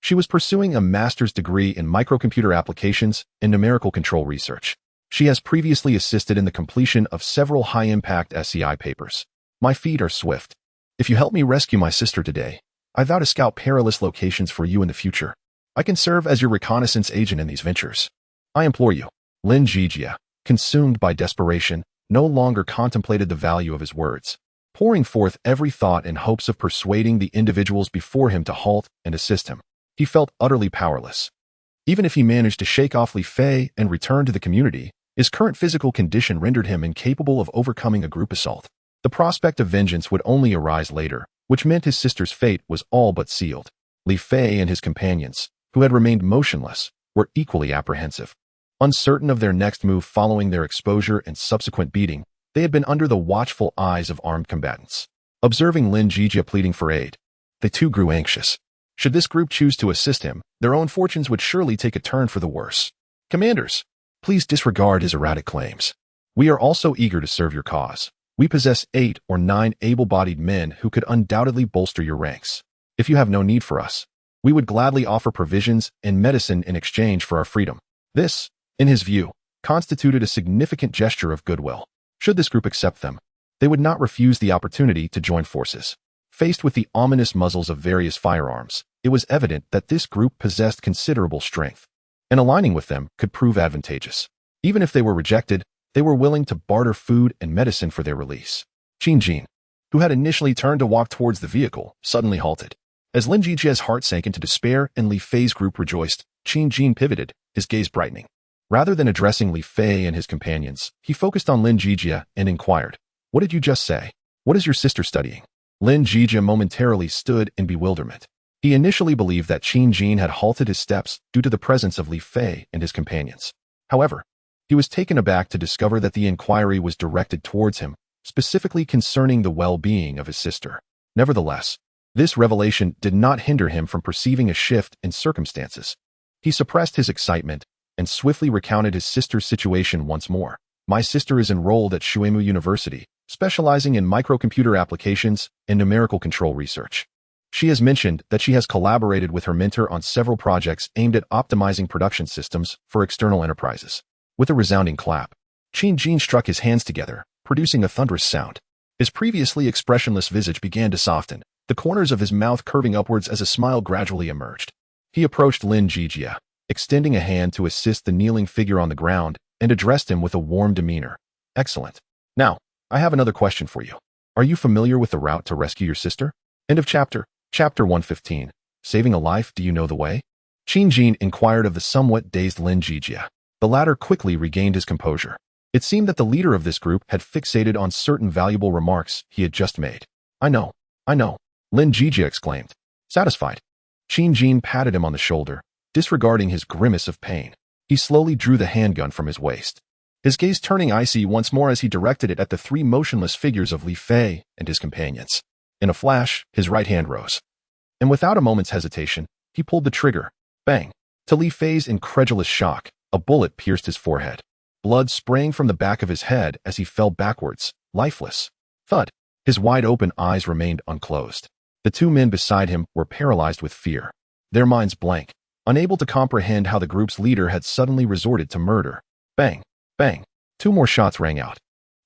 she was pursuing a master's degree in microcomputer applications and numerical control research. She has previously assisted in the completion of several high-impact SCI papers. My feet are swift. If you help me rescue my sister today, I vow to scout perilous locations for you in the future. I can serve as your reconnaissance agent in these ventures. I implore you. Lin Jijia, consumed by desperation, no longer contemplated the value of his words, pouring forth every thought in hopes of persuading the individuals before him to halt and assist him. He felt utterly powerless. Even if he managed to shake off Li Fei and return to the community, his current physical condition rendered him incapable of overcoming a group assault. The prospect of vengeance would only arise later, which meant his sister's fate was all but sealed. Li Fei and his companions, who had remained motionless, were equally apprehensive. Uncertain of their next move following their exposure and subsequent beating, they had been under the watchful eyes of armed combatants. Observing Lin Jijia pleading for aid, they too grew anxious. Should this group choose to assist him, their own fortunes would surely take a turn for the worse. Commanders, please disregard his erratic claims. We are also eager to serve your cause. We possess 8 or 9 able-bodied men who could undoubtedly bolster your ranks. If you have no need for us, we would gladly offer provisions and medicine in exchange for our freedom. This, in his view, constituted a significant gesture of goodwill. Should this group accept them, they would not refuse the opportunity to join forces. Faced with the ominous muzzles of various firearms, it was evident that this group possessed considerable strength, and aligning with them could prove advantageous. Even if they were rejected, they were willing to barter food and medicine for their release. Qin Jin, who had initially turned to walk towards the vehicle, suddenly halted. As Lin Jijia's heart sank into despair and Li Fei's group rejoiced, Qin Jin pivoted, his gaze brightening. Rather than addressing Li Fei and his companions, he focused on Lin Jijia and inquired, "What did you just say? What is your sister studying?" Lin Jijia momentarily stood in bewilderment. He initially believed that Qin Jin had halted his steps due to the presence of Li Fei and his companions. However, he was taken aback to discover that the inquiry was directed towards him, specifically concerning the well-being of his sister. Nevertheless, this revelation did not hinder him from perceiving a shift in circumstances. He suppressed his excitement and swiftly recounted his sister's situation once more. "My sister is enrolled at Shuemu University, specializing in microcomputer applications and numerical control research. She has mentioned that she has collaborated with her mentor on several projects aimed at optimizing production systems for external enterprises." With a resounding clap, Qin Jin struck his hands together, producing a thunderous sound. His previously expressionless visage began to soften, the corners of his mouth curving upwards as a smile gradually emerged. He approached Lin Jijia, extending a hand to assist the kneeling figure on the ground, and addressed him with a warm demeanor. "Excellent. Now, I have another question for you. Are you familiar with the route to rescue your sister?" End of chapter. Chapter 115. Saving a life, do you know the way? Qin Jin inquired of the somewhat dazed Lin Jijia. The latter quickly regained his composure. It seemed that the leader of this group had fixated on certain valuable remarks he had just made. I know. Lin Jijia exclaimed. Satisfied. Qin Jin patted him on the shoulder, disregarding his grimace of pain. He slowly drew the handgun from his waist, his gaze turning icy once more as he directed it at the three motionless figures of Li Fei and his companions. In a flash, his right hand rose, and without a moment's hesitation, he pulled the trigger. Bang! To Li Fei's incredulous shock, a bullet pierced his forehead, blood spraying from the back of his head as he fell backwards, lifeless. Thud! His wide-open eyes remained unclosed. The two men beside him were paralyzed with fear, their minds blank, unable to comprehend how the group's leader had suddenly resorted to murder. Bang! Bang! Two more shots rang out.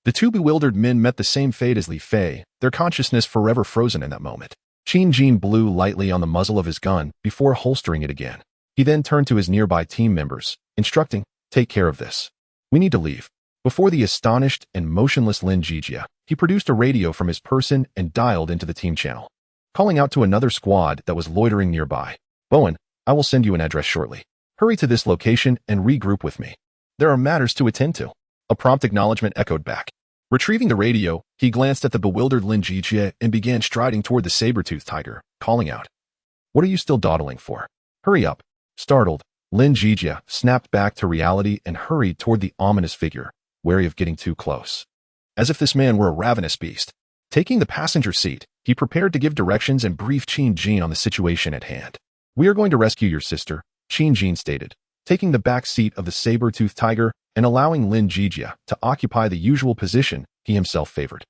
The two bewildered men met the same fate as Li Fei, their consciousness forever frozen in that moment. Qin Jin blew lightly on the muzzle of his gun before holstering it again. He then turned to his nearby team members, instructing, take care of this. We need to leave. Before the astonished and motionless Lin Jijia, he produced a radio from his person and dialed into the team channel, calling out to another squad that was loitering nearby. Bowen, I will send you an address shortly. Hurry to this location and regroup with me. There are matters to attend to. A prompt acknowledgement echoed back. Retrieving the radio, he glanced at the bewildered Lin Jijia and began striding toward the saber-toothed tiger, calling out. What are you still dawdling for? Hurry up. Startled, Lin Jijia snapped back to reality and hurried toward the ominous figure, wary of getting too close. As if this man were a ravenous beast. Taking the passenger seat, he prepared to give directions and brief Qin Jin on the situation at hand. We are going to rescue your sister, Qin Jin stated, taking the back seat of the saber-toothed tiger and allowing Lin Jijia to occupy the usual position he himself favored.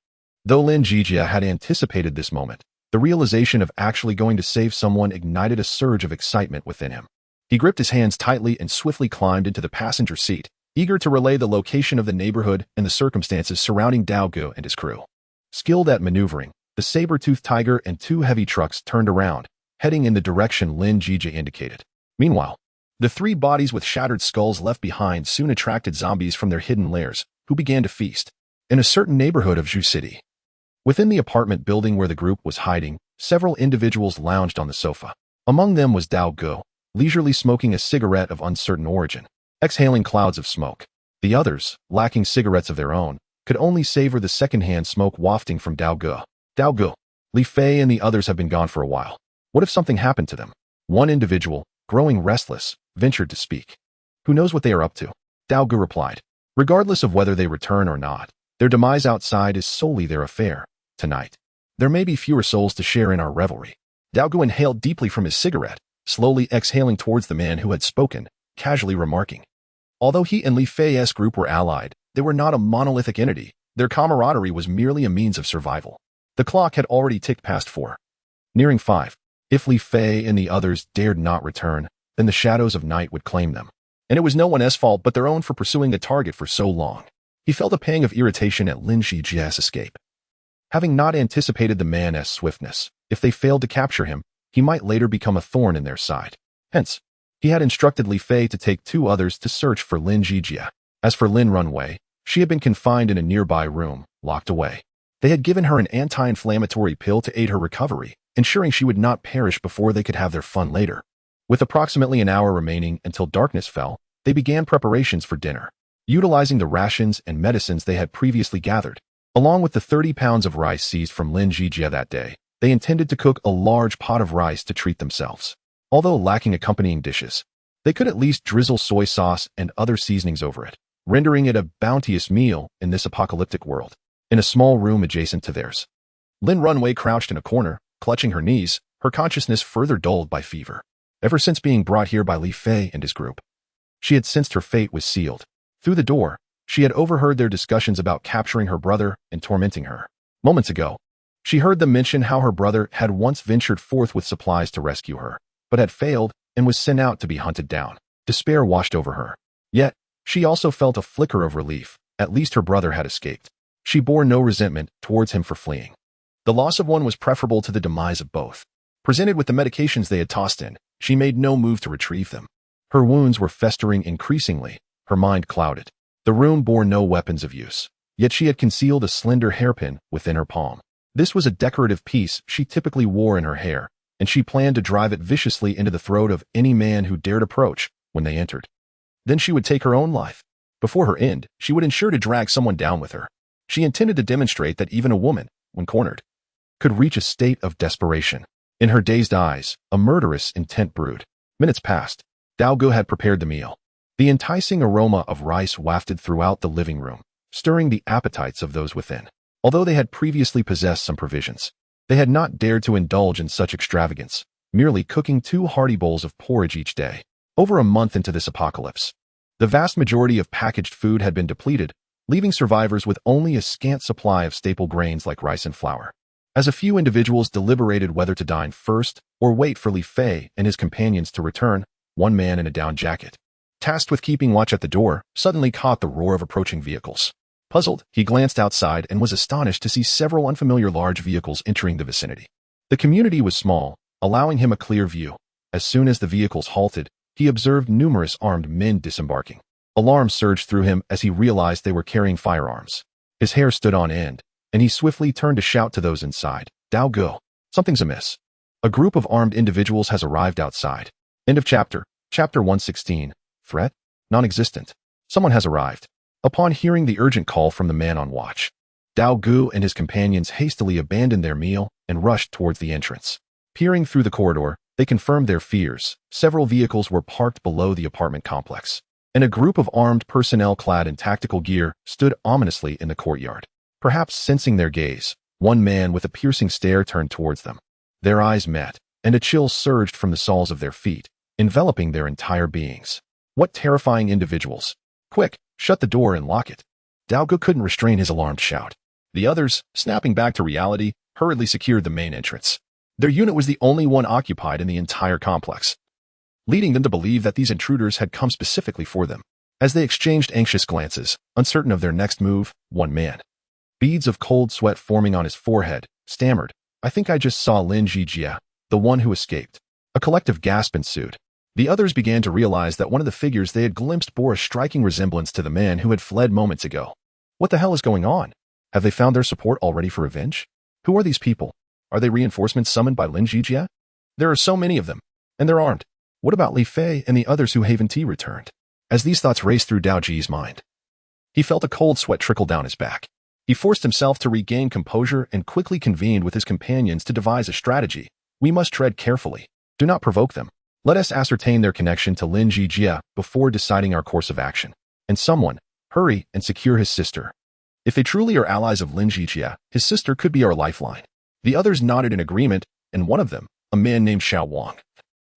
Though Lin Jijia had anticipated this moment, the realization of actually going to save someone ignited a surge of excitement within him. He gripped his hands tightly and swiftly climbed into the passenger seat, eager to relay the location of the neighborhood and the circumstances surrounding Dao Gu and his crew. Skilled at maneuvering, the saber-toothed tiger and two heavy trucks turned around, heading in the direction Lin Jijia indicated. Meanwhile, the three bodies with shattered skulls left behind soon attracted zombies from their hidden lairs, who began to feast in a certain neighborhood of Zhu City. Within the apartment building where the group was hiding, several individuals lounged on the sofa. Among them was Dao Gu, leisurely smoking a cigarette of uncertain origin, exhaling clouds of smoke. The others, lacking cigarettes of their own, could only savor the secondhand smoke wafting from Dao Gu. Dao Gu, Li Fei and the others have been gone for a while. What if something happened to them? One individual, growing restless, ventured to speak. Who knows what they are up to? Dao Gu replied. Regardless of whether they return or not, their demise outside is solely their affair. Tonight, there may be fewer souls to share in our revelry. Dao Gu inhaled deeply from his cigarette, slowly exhaling towards the man who had spoken, casually remarking. Although he and Li Fei's group were allied, they were not a monolithic entity. Their camaraderie was merely a means of survival. The clock had already ticked past 4. Nearing 5. If Li Fei and the others dared not return, then the shadows of night would claim them. And it was no one's fault but their own for pursuing the target for so long. He felt a pang of irritation at Lin Jijia's escape. Having not anticipated the man's swiftness, if they failed to capture him, he might later become a thorn in their side. Hence, he had instructed Li Fei to take 2 others to search for Lin Jijia. As for Lin Runway, she had been confined in a nearby room, locked away. They had given her an anti-inflammatory pill to aid her recovery, ensuring she would not perish before they could have their fun later. With approximately an hour remaining until darkness fell, they began preparations for dinner, utilizing the rations and medicines they had previously gathered. Along with the 30 pounds of rice seized from Lin Jijia that day, they intended to cook a large pot of rice to treat themselves. Although lacking accompanying dishes, they could at least drizzle soy sauce and other seasonings over it, rendering it a bounteous meal in this apocalyptic world. In a small room adjacent to theirs, Lin Runway crouched in a corner, clutching her knees, her consciousness further dulled by fever. Ever since being brought here by Li Fei and his group, she had sensed her fate was sealed. Through the door, she had overheard their discussions about capturing her brother and tormenting her. Moments ago, she heard them mention how her brother had once ventured forth with supplies to rescue her, but had failed and was sent out to be hunted down. Despair washed over her. Yet, she also felt a flicker of relief. At least her brother had escaped. She bore no resentment towards him for fleeing. The loss of one was preferable to the demise of both. Presented with the medications they had tossed in, she made no move to retrieve them. Her wounds were festering increasingly, her mind clouded. The room bore no weapons of use, yet she had concealed a slender hairpin within her palm. This was a decorative piece she typically wore in her hair, and she planned to drive it viciously into the throat of any man who dared approach when they entered. Then she would take her own life. Before her end, she would ensure to drag someone down with her. She intended to demonstrate that even a woman, when cornered, could reach a state of desperation. In her dazed eyes, a murderous intent brewed. Minutes passed. Dao Gu had prepared the meal. The enticing aroma of rice wafted throughout the living room, stirring the appetites of those within. Although they had previously possessed some provisions, they had not dared to indulge in such extravagance, merely cooking 2 hearty bowls of porridge each day. Over a month into this apocalypse, the vast majority of packaged food had been depleted, leaving survivors with only a scant supply of staple grains like rice and flour. As a few individuals deliberated whether to dine first or wait for Li Fei and his companions to return, one man in a down jacket, tasked with keeping watch at the door, suddenly caught the roar of approaching vehicles. Puzzled, he glanced outside and was astonished to see several unfamiliar large vehicles entering the vicinity. The community was small, allowing him a clear view. As soon as the vehicles halted, he observed numerous armed men disembarking. Alarm surged through him as he realized they were carrying firearms. His hair stood on end, and he swiftly turned to shout to those inside, "Dao Gu, something's amiss. A group of armed individuals has arrived outside." End of chapter. Chapter 116. Threat? Non-existent. Someone has arrived. Upon hearing the urgent call from the man on watch, Dao Gu and his companions hastily abandoned their meal and rushed towards the entrance. Peering through the corridor, they confirmed their fears. Several vehicles were parked below the apartment complex, and a group of armed personnel clad in tactical gear stood ominously in the courtyard. Perhaps sensing their gaze, one man with a piercing stare turned towards them. Their eyes met, and a chill surged from the soles of their feet, enveloping their entire beings. What terrifying individuals! Quick, shut the door and lock it. Dao Gu couldn't restrain his alarmed shout. The others, snapping back to reality, hurriedly secured the main entrance. Their unit was the only one occupied in the entire complex, leading them to believe that these intruders had come specifically for them. As they exchanged anxious glances, uncertain of their next move, one man, beads of cold sweat forming on his forehead, stammered, "I think I just saw Lin Zhijie, the one who escaped." A collective gasp ensued. The others began to realize that one of the figures they had glimpsed bore a striking resemblance to the man who had fled moments ago. What the hell is going on? Have they found their support already for revenge? Who are these people? Are they reinforcements summoned by Lin Zhijie? There are so many of them, and they're armed. What about Li Fei and the others who Haven Tea returned? As these thoughts raced through Dao Ji's mind, he felt a cold sweat trickle down his back. He forced himself to regain composure and quickly convened with his companions to devise a strategy. "We must tread carefully. Do not provoke them. Let us ascertain their connection to Lin Zhijie before deciding our course of action. And someone, hurry and secure his sister. If they truly are allies of Lin Zhijie, his sister could be our lifeline." The others nodded in agreement, and one of them, a man named Xiao Wang,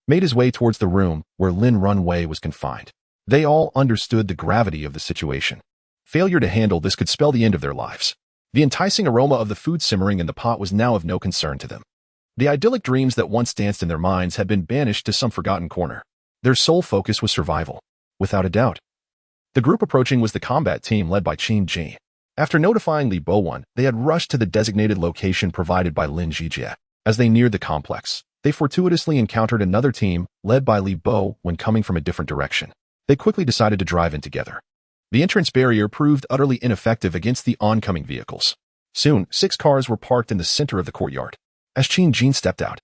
made his way towards the room where Lin Runway was confined. They all understood the gravity of the situation. Failure to handle this could spell the end of their lives. The enticing aroma of the food simmering in the pot was now of no concern to them. The idyllic dreams that once danced in their minds had been banished to some forgotten corner. Their sole focus was survival, without a doubt. The group approaching was the combat team led by Qin Ji. After notifying Li Bo, they had rushed to the designated location provided by Lin Zhijie. As they neared the complex, they fortuitously encountered another team led by Li Bo when coming from a different direction. They quickly decided to drive in together. The entrance barrier proved utterly ineffective against the oncoming vehicles. Soon, 6 cars were parked in the center of the courtyard. As Qin Jin stepped out,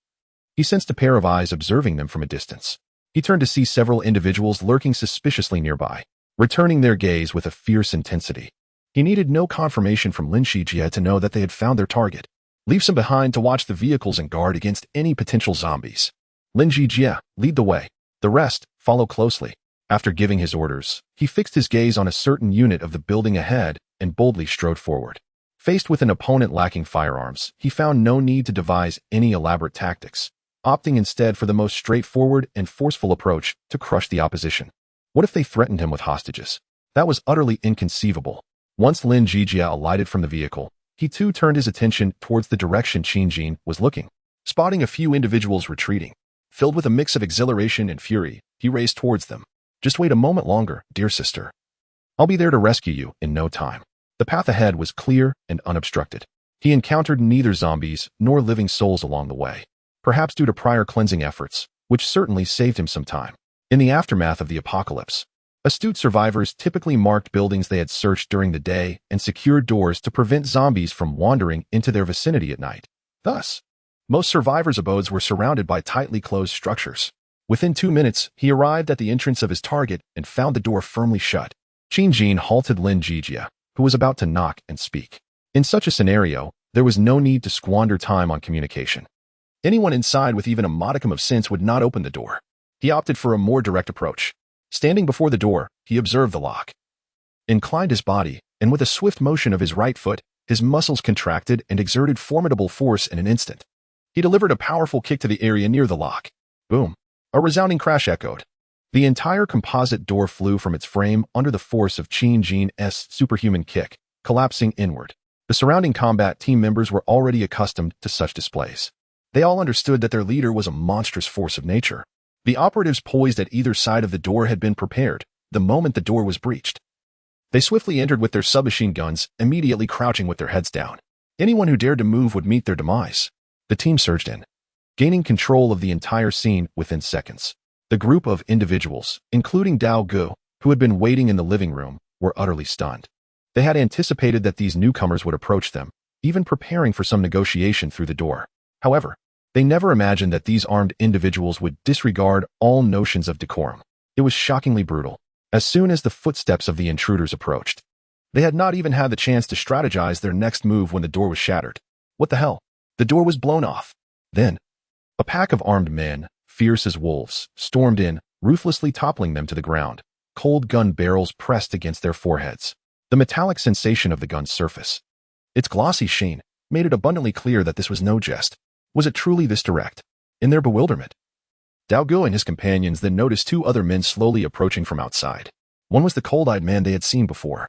he sensed a pair of eyes observing them from a distance. He turned to see several individuals lurking suspiciously nearby, returning their gaze with a fierce intensity. He needed no confirmation from Lin Zhijie to know that they had found their target. Leave some behind to watch the vehicles and guard against any potential zombies. Lin Zhijie, lead the way. The rest, follow closely. After giving his orders, he fixed his gaze on a certain unit of the building ahead and boldly strode forward. Faced with an opponent lacking firearms, he found no need to devise any elaborate tactics, opting instead for the most straightforward and forceful approach to crush the opposition. What if they threatened him with hostages? That was utterly inconceivable. Once Lin Zhijie alighted from the vehicle, he too turned his attention towards the direction Qin Jin was looking. Spotting a few individuals retreating, filled with a mix of exhilaration and fury, he raced towards them. "Just wait a moment longer, dear sister. I'll be there to rescue you in no time." The path ahead was clear and unobstructed. He encountered neither zombies nor living souls along the way, perhaps due to prior cleansing efforts, which certainly saved him some time. In the aftermath of the apocalypse, astute survivors typically marked buildings they had searched during the day and secured doors to prevent zombies from wandering into their vicinity at night. Thus, most survivors' abodes were surrounded by tightly closed structures. Within 2 minutes, he arrived at the entrance of his target and found the door firmly shut. Qin Jin halted Lin Jijia, who was about to knock and speak. In such a scenario, there was no need to squander time on communication. Anyone inside with even a modicum of sense would not open the door. He opted for a more direct approach. Standing before the door, he observed the lock. Inclined his body, and with a swift motion of his right foot, his muscles contracted and exerted formidable force in an instant. He delivered a powerful kick to the area near the lock. Boom! A resounding crash echoed. The entire composite door flew from its frame under the force of Qin Jin's superhuman kick, collapsing inward. The surrounding combat team members were already accustomed to such displays. They all understood that their leader was a monstrous force of nature. The operatives poised at either side of the door had been prepared the moment the door was breached. They swiftly entered with their submachine guns, immediately crouching with their heads down. Anyone who dared to move would meet their demise. The team surged in, gaining control of the entire scene within seconds. The group of individuals, including Dao Gu, who had been waiting in the living room, were utterly stunned. They had anticipated that these newcomers would approach them, even preparing for some negotiation through the door. However, they never imagined that these armed individuals would disregard all notions of decorum. It was shockingly brutal. As soon as the footsteps of the intruders approached, they had not even had the chance to strategize their next move when the door was shattered. What the hell? The door was blown off. Then, a pack of armed men, fierce as wolves, stormed in, ruthlessly toppling them to the ground, cold gun barrels pressed against their foreheads. The metallic sensation of the gun's surface, its glossy sheen, made it abundantly clear that this was no jest. Was it truly this direct? In their bewilderment, Dao Gu and his companions then noticed two other men slowly approaching from outside. One was the cold-eyed man they had seen before,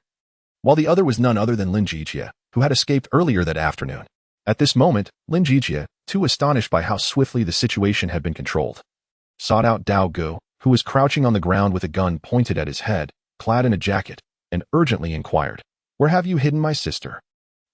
while the other was none other than Lin Jijia, who had escaped earlier that afternoon. At this moment, Lin Jijia, too astonished by how swiftly the situation had been controlled, sought out Dao Gu, who was crouching on the ground with a gun pointed at his head, clad in a jacket, and urgently inquired, "Where have you hidden my sister?"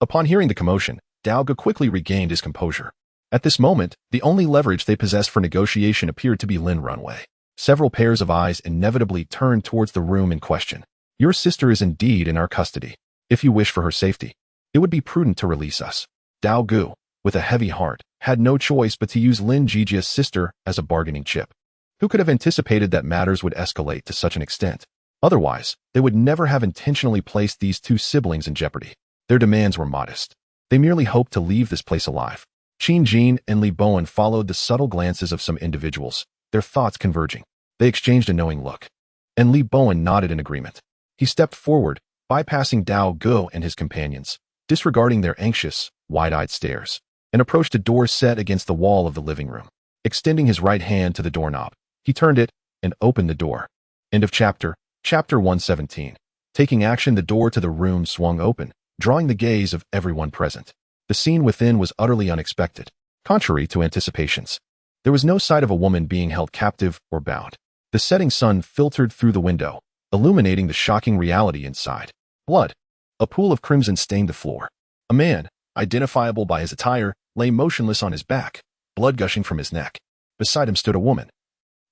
Upon hearing the commotion, Dao Gu quickly regained his composure. At this moment, the only leverage they possessed for negotiation appeared to be Lin Runway. Several pairs of eyes inevitably turned towards the room in question. "Your sister is indeed in our custody. If you wish for her safety, it would be prudent to release us." Dao Gu, with a heavy heart, had no choice but to use Lin Jijia's sister as a bargaining chip. Who could have anticipated that matters would escalate to such an extent? Otherwise, they would never have intentionally placed these two siblings in jeopardy. Their demands were modest. They merely hoped to leave this place alive. Qin Jin and Li Bowen followed the subtle glances of some individuals, their thoughts converging. They exchanged a knowing look, and Li Bowen nodded in agreement. He stepped forward, bypassing Dao Gu and his companions, disregarding their anxious, wide-eyed stares, and approached a door set against the wall of the living room. Extending his right hand to the doorknob, he turned it and opened the door. End of chapter. Chapter 117. Taking action, the door to the room swung open, drawing the gaze of everyone present. The scene within was utterly unexpected. Contrary to anticipations, there was no sight of a woman being held captive or bound. The setting sun filtered through the window, illuminating the shocking reality inside. Blood. A pool of crimson stained the floor. A man, identifiable by his attire, lay motionless on his back, blood gushing from his neck. Beside him stood a woman,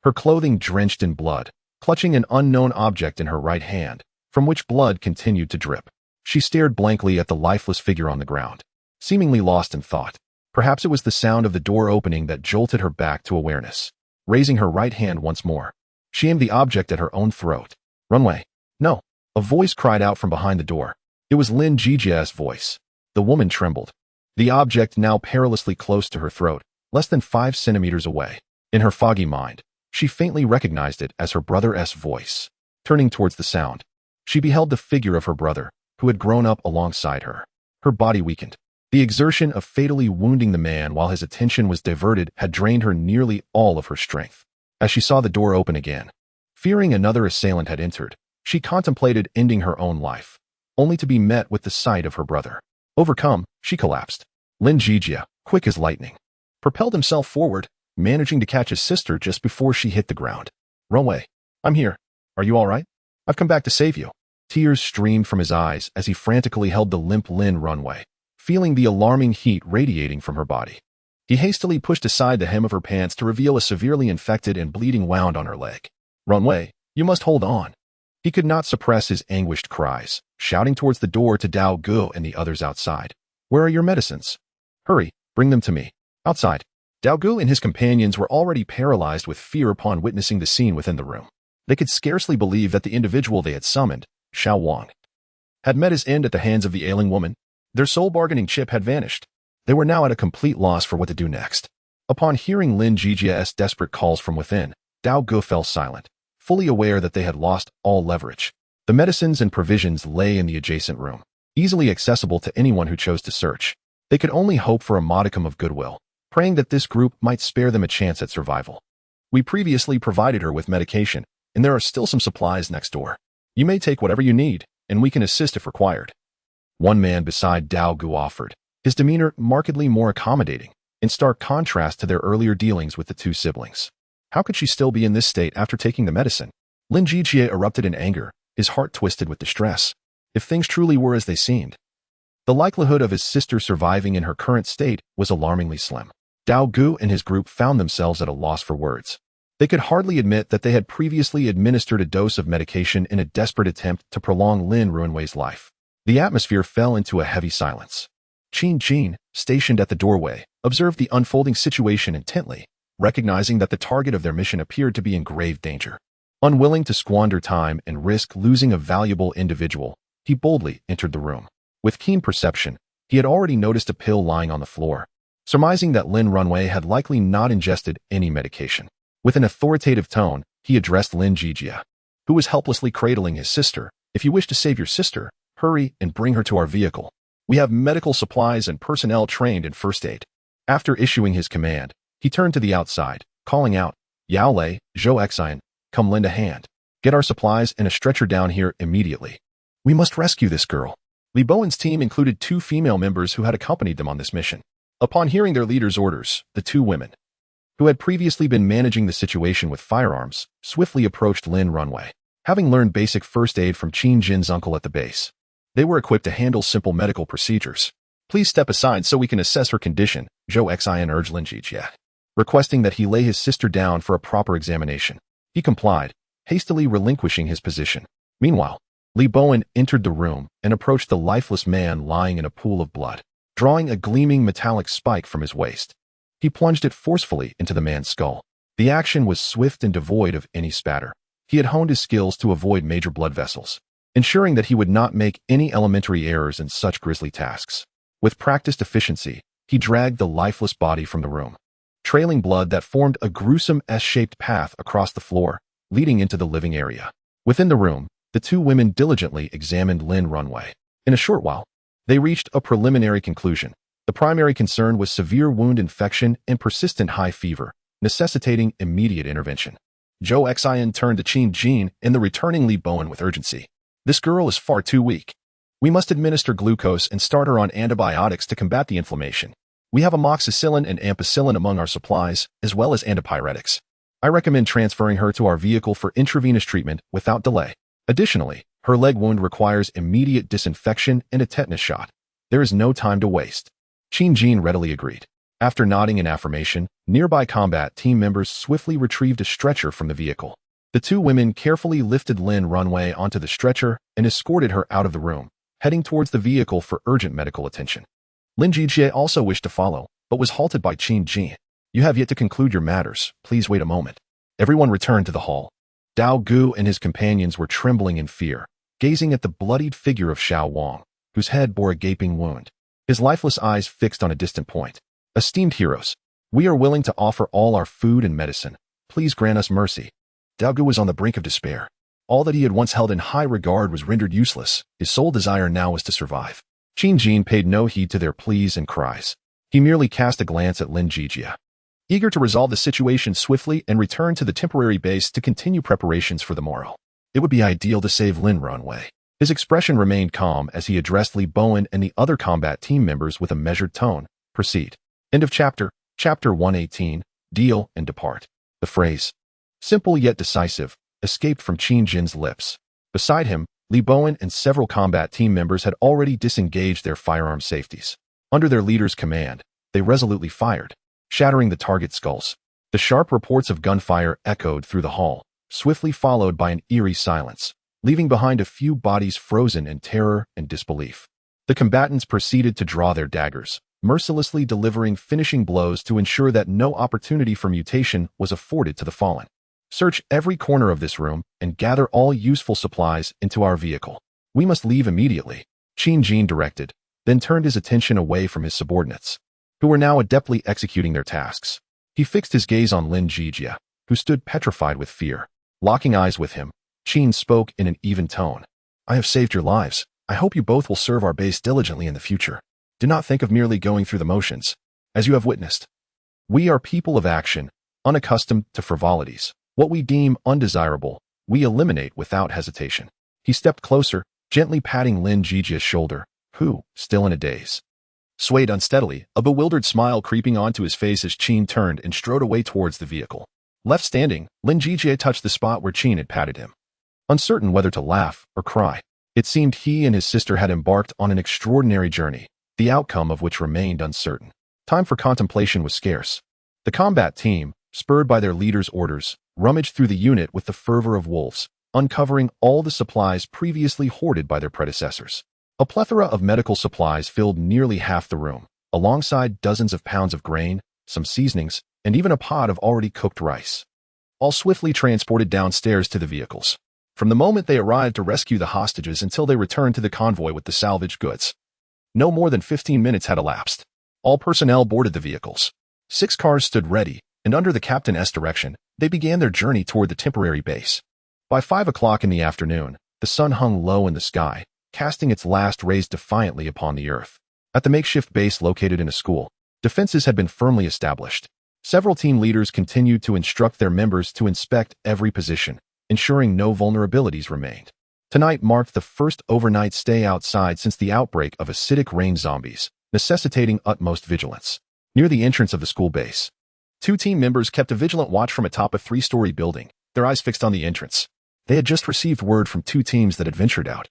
her clothing drenched in blood, clutching an unknown object in her right hand, from which blood continued to drip. She stared blankly at the lifeless figure on the ground, seemingly lost in thought. Perhaps it was the sound of the door opening that jolted her back to awareness. Raising her right hand once more, she aimed the object at her own throat. "Runway." "No." A voice cried out from behind the door. It was Lin Jijia's voice. The woman trembled. The object now perilously close to her throat, less than 5 centimeters away. In her foggy mind, she faintly recognized it as her brother's voice. Turning towards the sound, she beheld the figure of her brother, who had grown up alongside her. Her body weakened. The exertion of fatally wounding the man while his attention was diverted had drained her nearly all of her strength. As she saw the door open again, fearing another assailant had entered, she contemplated ending her own life, only to be met with the sight of her brother. Overcome, she collapsed. Lin Jijia, quick as lightning, propelled himself forward, managing to catch his sister just before she hit the ground. "Runway, I'm here. Are you all right? I've come back to save you." Tears streamed from his eyes as he frantically held the limp Lin Runway, feeling the alarming heat radiating from her body. He hastily pushed aside the hem of her pants to reveal a severely infected and bleeding wound on her leg. "Runway, you must hold on." He could not suppress his anguished cries, shouting towards the door to Dao Gu and the others outside. "Where are your medicines? Hurry, bring them to me." Outside, Dao Gu and his companions were already paralyzed with fear upon witnessing the scene within the room. They could scarcely believe that the individual they had summoned Xiao Wang, had met his end at the hands of the ailing woman. Their sole bargaining chip had vanished. They were now at a complete loss for what to do next. Upon hearing Lin Jijia's desperate calls from within, Dao Gu fell silent, fully aware that they had lost all leverage. The medicines and provisions lay in the adjacent room, easily accessible to anyone who chose to search. They could only hope for a modicum of goodwill, praying that this group might spare them a chance at survival. We previously provided her with medication, and there are still some supplies next door. You may take whatever you need, and we can assist if required. One man beside Dao Gu offered, his demeanor markedly more accommodating, in stark contrast to their earlier dealings with the two siblings. How could she still be in this state after taking the medicine? Lin Jijie erupted in anger, his heart twisted with distress. If things truly were as they seemed, the likelihood of his sister surviving in her current state was alarmingly slim. Dao Gu and his group found themselves at a loss for words. They could hardly admit that they had previously administered a dose of medication in a desperate attempt to prolong Lin Ruanwei's life. The atmosphere fell into a heavy silence. Qin Jin, stationed at the doorway, observed the unfolding situation intently, recognizing that the target of their mission appeared to be in grave danger. Unwilling to squander time and risk losing a valuable individual, he boldly entered the room. With keen perception, he had already noticed a pill lying on the floor, surmising that Lin Ruanwei had likely not ingested any medication. With an authoritative tone, he addressed Lin Jijia, who was helplessly cradling his sister. If you wish to save your sister, hurry and bring her to our vehicle. We have medical supplies and personnel trained in first aid. After issuing his command, he turned to the outside, calling out, Yao Lei, Zhou Xian, come lend a hand. Get our supplies and a stretcher down here immediately. We must rescue this girl. Li Bowen's team included 2 female members who had accompanied them on this mission. Upon hearing their leader's orders, the 2 women, who had previously been managing the situation with firearms, swiftly approached Lin Ruanwei. Having learned basic first aid from Qin Jin's uncle at the base, they were equipped to handle simple medical procedures. Please step aside so we can assess her condition, Zhou Xian urged Lin Jijia, requesting that he lay his sister down for a proper examination. He complied, hastily relinquishing his position. Meanwhile, Li Bowen entered the room and approached the lifeless man lying in a pool of blood. Drawing a gleaming metallic spike from his waist, he plunged it forcefully into the man's skull. The action was swift and devoid of any spatter. He had honed his skills to avoid major blood vessels, ensuring that he would not make any elementary errors in such grisly tasks. With practiced efficiency, he dragged the lifeless body from the room, trailing blood that formed a gruesome S-shaped path across the floor, leading into the living area. Within the room, the 2 women diligently examined Lin Ruanwei. In a short while, they reached a preliminary conclusion. The primary concern was severe wound infection and persistent high fever, necessitating immediate intervention. Zhou Xian turned to Qin Jin and the returning Li Bowen with urgency. This girl is far too weak. We must administer glucose and start her on antibiotics to combat the inflammation. We have amoxicillin and ampicillin among our supplies, as well as antipyretics. I recommend transferring her to our vehicle for intravenous treatment without delay. Additionally, her leg wound requires immediate disinfection and a tetanus shot. There is no time to waste. Qin Jin readily agreed. After nodding in affirmation, nearby combat team members swiftly retrieved a stretcher from the vehicle. The 2 women carefully lifted Lin Ruanwei onto the stretcher and escorted her out of the room, heading towards the vehicle for urgent medical attention. Lin Jijie also wished to follow, but was halted by Qin Jin. You have yet to conclude your matters. Please wait a moment. Everyone returned to the hall. Dao Gu and his companions were trembling in fear, gazing at the bloodied figure of Xiao Wang, whose head bore a gaping wound, his lifeless eyes fixed on a distant point. Esteemed heroes, we are willing to offer all our food and medicine. Please grant us mercy. Dao Gu was on the brink of despair. All that he had once held in high regard was rendered useless. His sole desire now was to survive. Qin Jin paid no heed to their pleas and cries. He merely cast a glance at Lin Jijia, eager to resolve the situation swiftly and return to the temporary base to continue preparations for the morrow. It would be ideal to save Lin Ruanwei. His expression remained calm as he addressed Li Bowen and the other combat team members with a measured tone. Proceed. End of chapter. Chapter 118. Deal and depart. The phrase, simple yet decisive, escaped from Qin Jin's lips. Beside him, Li Bowen and several combat team members had already disengaged their firearm safeties. Under their leader's command, they resolutely fired, shattering the target's skulls. The sharp reports of gunfire echoed through the hall, swiftly followed by an eerie silence, leaving behind a few bodies frozen in terror and disbelief. The combatants proceeded to draw their daggers, mercilessly delivering finishing blows to ensure that no opportunity for mutation was afforded to the fallen. Search every corner of this room and gather all useful supplies into our vehicle. We must leave immediately, Qin Jin directed, then turned his attention away from his subordinates, who were now adeptly executing their tasks. He fixed his gaze on Lin Jijia, who stood petrified with fear. Locking eyes with him, Qin spoke in an even tone. I have saved your lives. I hope you both will serve our base diligently in the future. Do not think of merely going through the motions. As you have witnessed, we are people of action, unaccustomed to frivolities. What we deem undesirable, we eliminate without hesitation. He stepped closer, gently patting Lin Jijia's shoulder, who, still in a daze, swayed unsteadily, a bewildered smile creeping onto his face as Qin turned and strode away towards the vehicle. Left standing, Lin Jijia touched the spot where Qin had patted him, uncertain whether to laugh or cry. It seemed he and his sister had embarked on an extraordinary journey, the outcome of which remained uncertain. Time for contemplation was scarce. The combat team, spurred by their leader's orders, rummaged through the unit with the fervor of wolves, uncovering all the supplies previously hoarded by their predecessors. A plethora of medical supplies filled nearly half the room, alongside dozens of pounds of grain, some seasonings, and even a pot of already cooked rice. All swiftly transported downstairs to the vehicles. From the moment they arrived to rescue the hostages until they returned to the convoy with the salvaged goods, no more than 15 minutes had elapsed. All personnel boarded the vehicles. 6 cars stood ready, and under the captain's direction, they began their journey toward the temporary base. By 5 o'clock in the afternoon, the sun hung low in the sky, casting its last rays defiantly upon the earth. At the makeshift base located in a school, defenses had been firmly established. Several team leaders continued to instruct their members to inspect every position, ensuring no vulnerabilities remained. Tonight marked the first overnight stay outside since the outbreak of acidic rain zombies, necessitating utmost vigilance. Near the entrance of the school base, 2 team members kept a vigilant watch from atop a 3-story building, their eyes fixed on the entrance. They had just received word from 2 teams that had ventured out,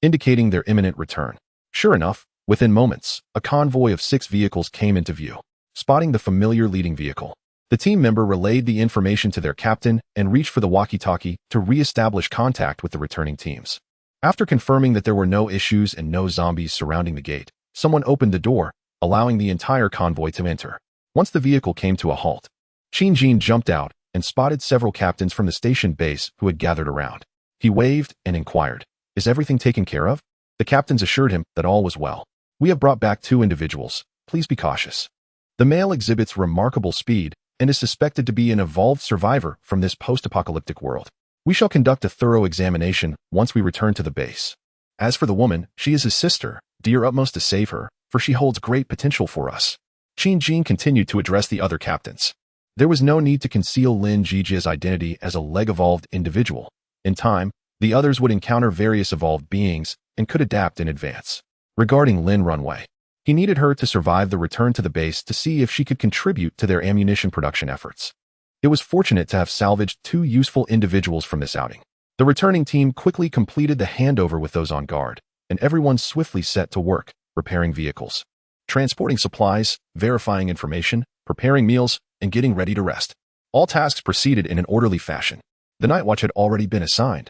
indicating their imminent return. Sure enough, within moments, a convoy of 6 vehicles came into view. Spotting the familiar leading vehicle, the team member relayed the information to their captain and reached for the walkie-talkie to re-establish contact with the returning teams. After confirming that there were no issues and no zombies surrounding the gate, someone opened the door, allowing the entire convoy to enter. Once the vehicle came to a halt, Qin Jin jumped out and spotted several captains from the station base who had gathered around. He waved and inquired, "Is everything taken care of?" The captains assured him that all was well. "We have brought back 2 individuals. Please be cautious." The male exhibits remarkable speed and is suspected to be an evolved survivor from this post-apocalyptic world. We shall conduct a thorough examination once we return to the base. As for the woman, she is his sister. Do your utmost to save her, for she holds great potential for us. Qin Jin continued to address the other captains. There was no need to conceal Lin Jijia's identity as a leg-evolved individual. In time, the others would encounter various evolved beings and could adapt in advance. Regarding Lin Runway, he needed her to survive the return to the base to see if she could contribute to their ammunition production efforts. It was fortunate to have salvaged 2 useful individuals from this outing. The returning team quickly completed the handover with those on guard, and everyone swiftly set to work, repairing vehicles, transporting supplies, verifying information, preparing meals, and getting ready to rest. All tasks proceeded in an orderly fashion. The night watch had already been assigned,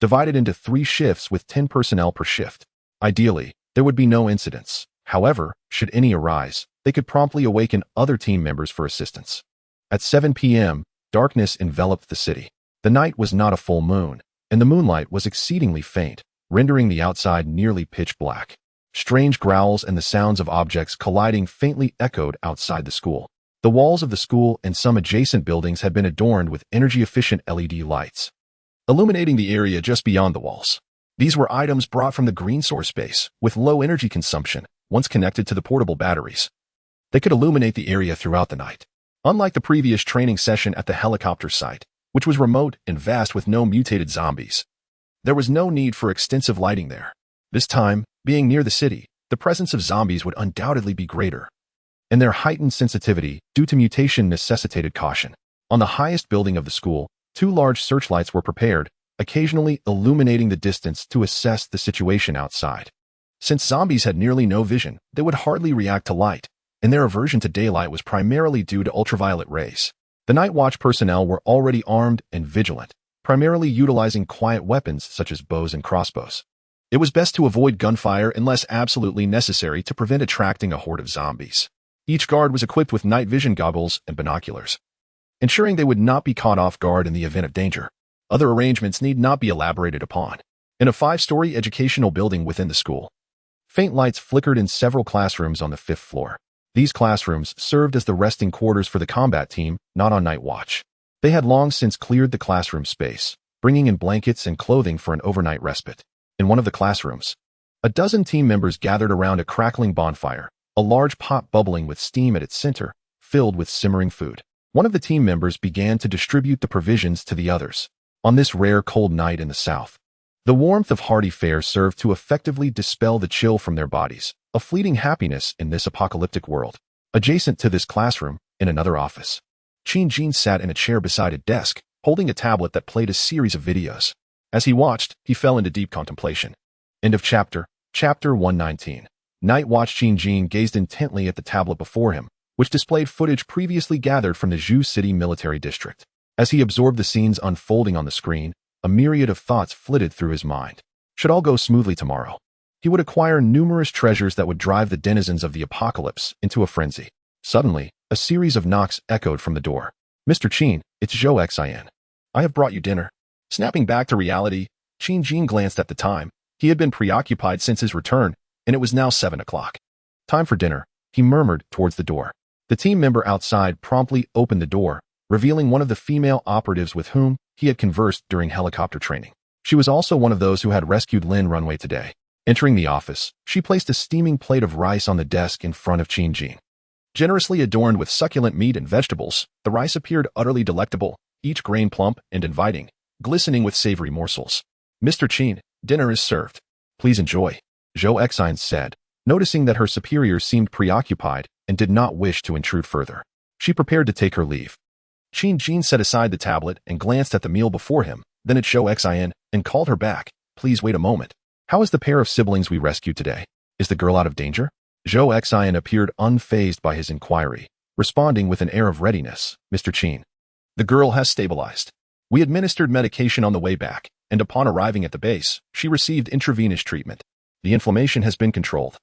divided into 3 shifts with 10 personnel per shift. Ideally, there would be no incidents. However, should any arise, they could promptly awaken other team members for assistance. At 7 p.m., darkness enveloped the city. The night was not a full moon, and the moonlight was exceedingly faint, rendering the outside nearly pitch black. Strange growls and the sounds of objects colliding faintly echoed outside the school. The walls of the school and some adjacent buildings had been adorned with energy-efficient LED lights, illuminating the area just beyond the walls. These were items brought from the green source base, with low energy consumption, once connected to the portable batteries. They could illuminate the area throughout the night. Unlike the previous training session at the helicopter site, which was remote and vast with no mutated zombies, there was no need for extensive lighting there. This time, being near the city, the presence of zombies would undoubtedly be greater, and their heightened sensitivity due to mutation necessitated caution. On the highest building of the school, 2 large searchlights were prepared, occasionally illuminating the distance to assess the situation outside. Since zombies had nearly no vision, they would hardly react to light, and their aversion to daylight was primarily due to ultraviolet rays. The night watch personnel were already armed and vigilant, primarily utilizing quiet weapons such as bows and crossbows. It was best to avoid gunfire unless absolutely necessary to prevent attracting a horde of zombies. Each guard was equipped with night vision goggles and binoculars. ensuring they would not be caught off guard in the event of danger. Other arrangements need not be elaborated upon. In a 5-story educational building within the school, faint lights flickered in several classrooms on the 5th floor. These classrooms served as the resting quarters for the combat team, not on night watch. They had long since cleared the classroom space, bringing in blankets and clothing for an overnight respite. In one of the classrooms, a dozen team members gathered around a crackling bonfire, a large pot bubbling with steam at its center, filled with simmering food. One of the team members began to distribute the provisions to the others. On this rare cold night in the south, the warmth of hearty fare served to effectively dispel the chill from their bodies, a fleeting happiness in this apocalyptic world. Adjacent to this classroom, in another office, Qin Jin sat in a chair beside a desk, holding a tablet that played a series of videos. As he watched, he fell into deep contemplation. End of chapter. Chapter 119. Night Watch. Qin Jin gazed intently at the tablet before him, which displayed footage previously gathered from the Zhu City military district. As he absorbed the scenes unfolding on the screen, a myriad of thoughts flitted through his mind. Should all go smoothly tomorrow, he would acquire numerous treasures that would drive the denizens of the apocalypse into a frenzy. Suddenly, a series of knocks echoed from the door. "Mr. Qin, it's Zhou Xin. I have brought you dinner." Snapping back to reality, Qin Jin glanced at the time. He had been preoccupied since his return, and it was now 7 o'clock. "Time for dinner," he murmured towards the door. The team member outside promptly opened the door, revealing one of the female operatives with whom he had conversed during helicopter training. She was also one of those who had rescued Lin Runway today. Entering the office, she placed a steaming plate of rice on the desk in front of Qin Jin. Generously adorned with succulent meat and vegetables, the rice appeared utterly delectable, each grain plump and inviting, glistening with savory morsels. "Mr. Qin, dinner is served. Please enjoy," Zhou Xin said, noticing that her superior seemed preoccupied and did not wish to intrude further. She prepared to take her leave. Qin Jin set aside the tablet and glanced at the meal before him, then at Zhou Xin, and called her back. "Please wait a moment. How is the pair of siblings we rescued today? Is the girl out of danger?" Zhou Xin appeared unfazed by his inquiry, responding with an air of readiness. "Mr. Qin, the girl has stabilized. We administered medication on the way back, and upon arriving at the base, she received intravenous treatment. The inflammation has been controlled,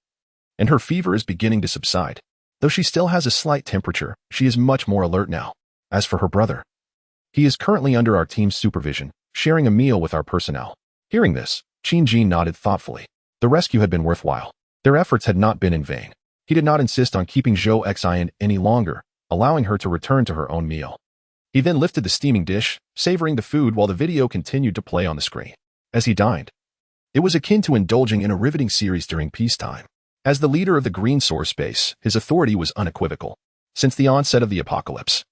and her fever is beginning to subside. Though she still has a slight temperature, she is much more alert now. As for her brother, he is currently under our team's supervision, sharing a meal with our personnel." Hearing this, Qin Jin nodded thoughtfully. The rescue had been worthwhile. Their efforts had not been in vain. He did not insist on keeping Zhou Xin any longer, allowing her to return to her own meal. He then lifted the steaming dish, savoring the food while the video continued to play on the screen. As he dined, it was akin to indulging in a riveting series during peacetime. As the leader of the Green Source Base, his authority was unequivocal. Since the onset of the apocalypse,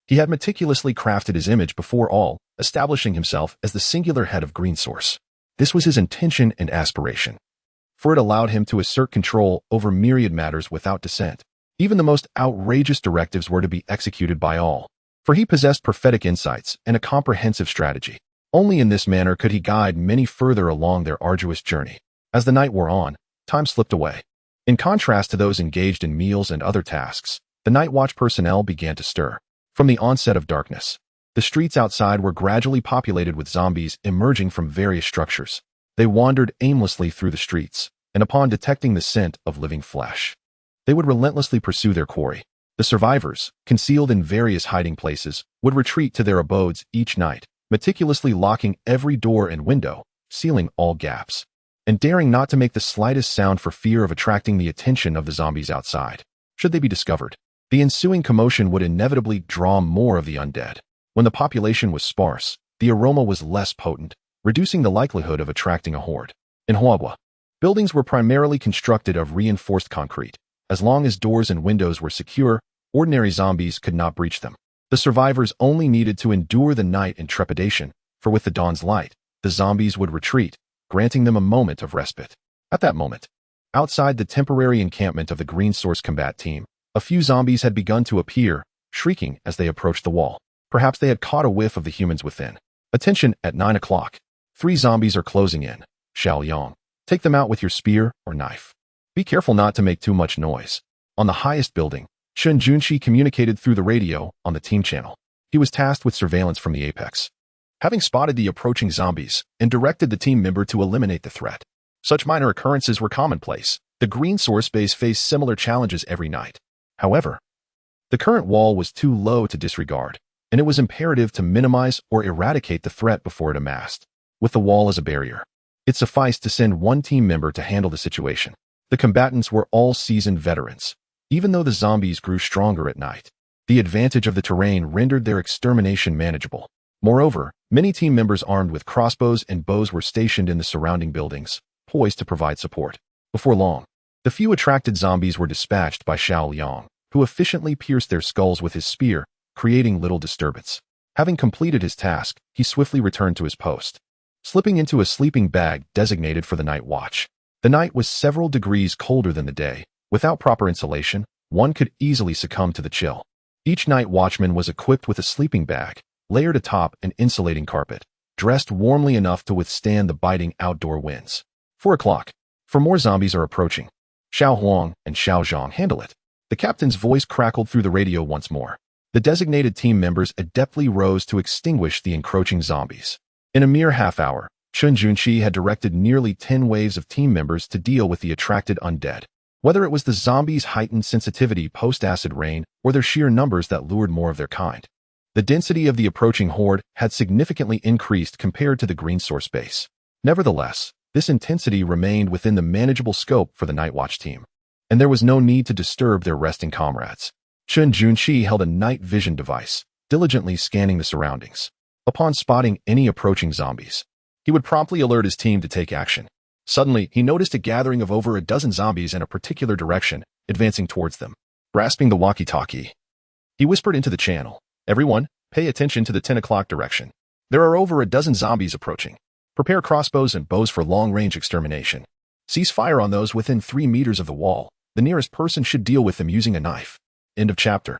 he had meticulously crafted his image before all, establishing himself as the singular head of Green Source. This was his intention and aspiration, for it allowed him to assert control over myriad matters without dissent. Even the most outrageous directives were to be executed by all, for he possessed prophetic insights and a comprehensive strategy. Only in this manner could he guide many further along their arduous journey. As the night wore on, time slipped away. In contrast to those engaged in meals and other tasks, the night watch personnel began to stir. From the onset of darkness, the streets outside were gradually populated with zombies emerging from various structures. They wandered aimlessly through the streets, and upon detecting the scent of living flesh, they would relentlessly pursue their quarry. The survivors, concealed in various hiding places, would retreat to their abodes each night, meticulously locking every door and window, sealing all gaps, and daring not to make the slightest sound for fear of attracting the attention of the zombies outside. Should they be discovered, the ensuing commotion would inevitably draw more of the undead. When the population was sparse, the aroma was less potent, reducing the likelihood of attracting a horde. In Huabua, buildings were primarily constructed of reinforced concrete. As long as doors and windows were secure, ordinary zombies could not breach them. The survivors only needed to endure the night in trepidation, for with the dawn's light, the zombies would retreat, granting them a moment of respite. At that moment, outside the temporary encampment of the Green Source combat team, a few zombies had begun to appear, shrieking as they approached the wall. Perhaps they had caught a whiff of the humans within. "Attention, at 9 o'clock. 3 zombies are closing in. Xiao Yang. Take them out with your spear or knife. Be careful not to make too much noise." On the highest building, Chen Junshi communicated through the radio on the team channel. He was tasked with surveillance from the apex, having spotted the approaching zombies and directed the team member to eliminate the threat. Such minor occurrences were commonplace. The Green Source Base faced similar challenges every night. However, the current wall was too low to disregard, and it was imperative to minimize or eradicate the threat before it amassed. With the wall as a barrier, it sufficed to send one team member to handle the situation. The combatants were all seasoned veterans. Even though the zombies grew stronger at night, the advantage of the terrain rendered their extermination manageable. Moreover, many team members armed with crossbows and bows were stationed in the surrounding buildings, poised to provide support. Before long, the few attracted zombies were dispatched by Xiao Liang, who efficiently pierced their skulls with his spear, creating little disturbance. Having completed his task, he swiftly returned to his post, slipping into a sleeping bag designated for the night watch. The night was several degrees colder than the day. Without proper insulation, one could easily succumb to the chill. Each night watchman was equipped with a sleeping bag, layered atop an insulating carpet, dressed warmly enough to withstand the biting outdoor winds. 4 o'clock. For more zombies are approaching. Xiao Huang and Xiao Zhang handle it. The captain's voice crackled through the radio once more. The designated team members adeptly rose to extinguish the encroaching zombies. In a mere half hour, Chun Junqi had directed nearly 10 waves of team members to deal with the attracted undead. Whether it was the zombies' heightened sensitivity post-acid rain or their sheer numbers that lured more of their kind, the density of the approaching horde had significantly increased compared to the green source base. Nevertheless, this intensity remained within the manageable scope for the Night Watch team, and there was no need to disturb their resting comrades. Chun Junqi held a night vision device, diligently scanning the surroundings. Upon spotting any approaching zombies, he would promptly alert his team to take action. Suddenly, he noticed a gathering of over a dozen zombies in a particular direction, advancing towards them. Grasping the walkie-talkie, he whispered into the channel, "Everyone, pay attention to the 10 o'clock direction. There are over a dozen zombies approaching. Prepare crossbows and bows for long-range extermination. Cease fire on those within 3 meters of the wall. The nearest person should deal with them using a knife." End of chapter.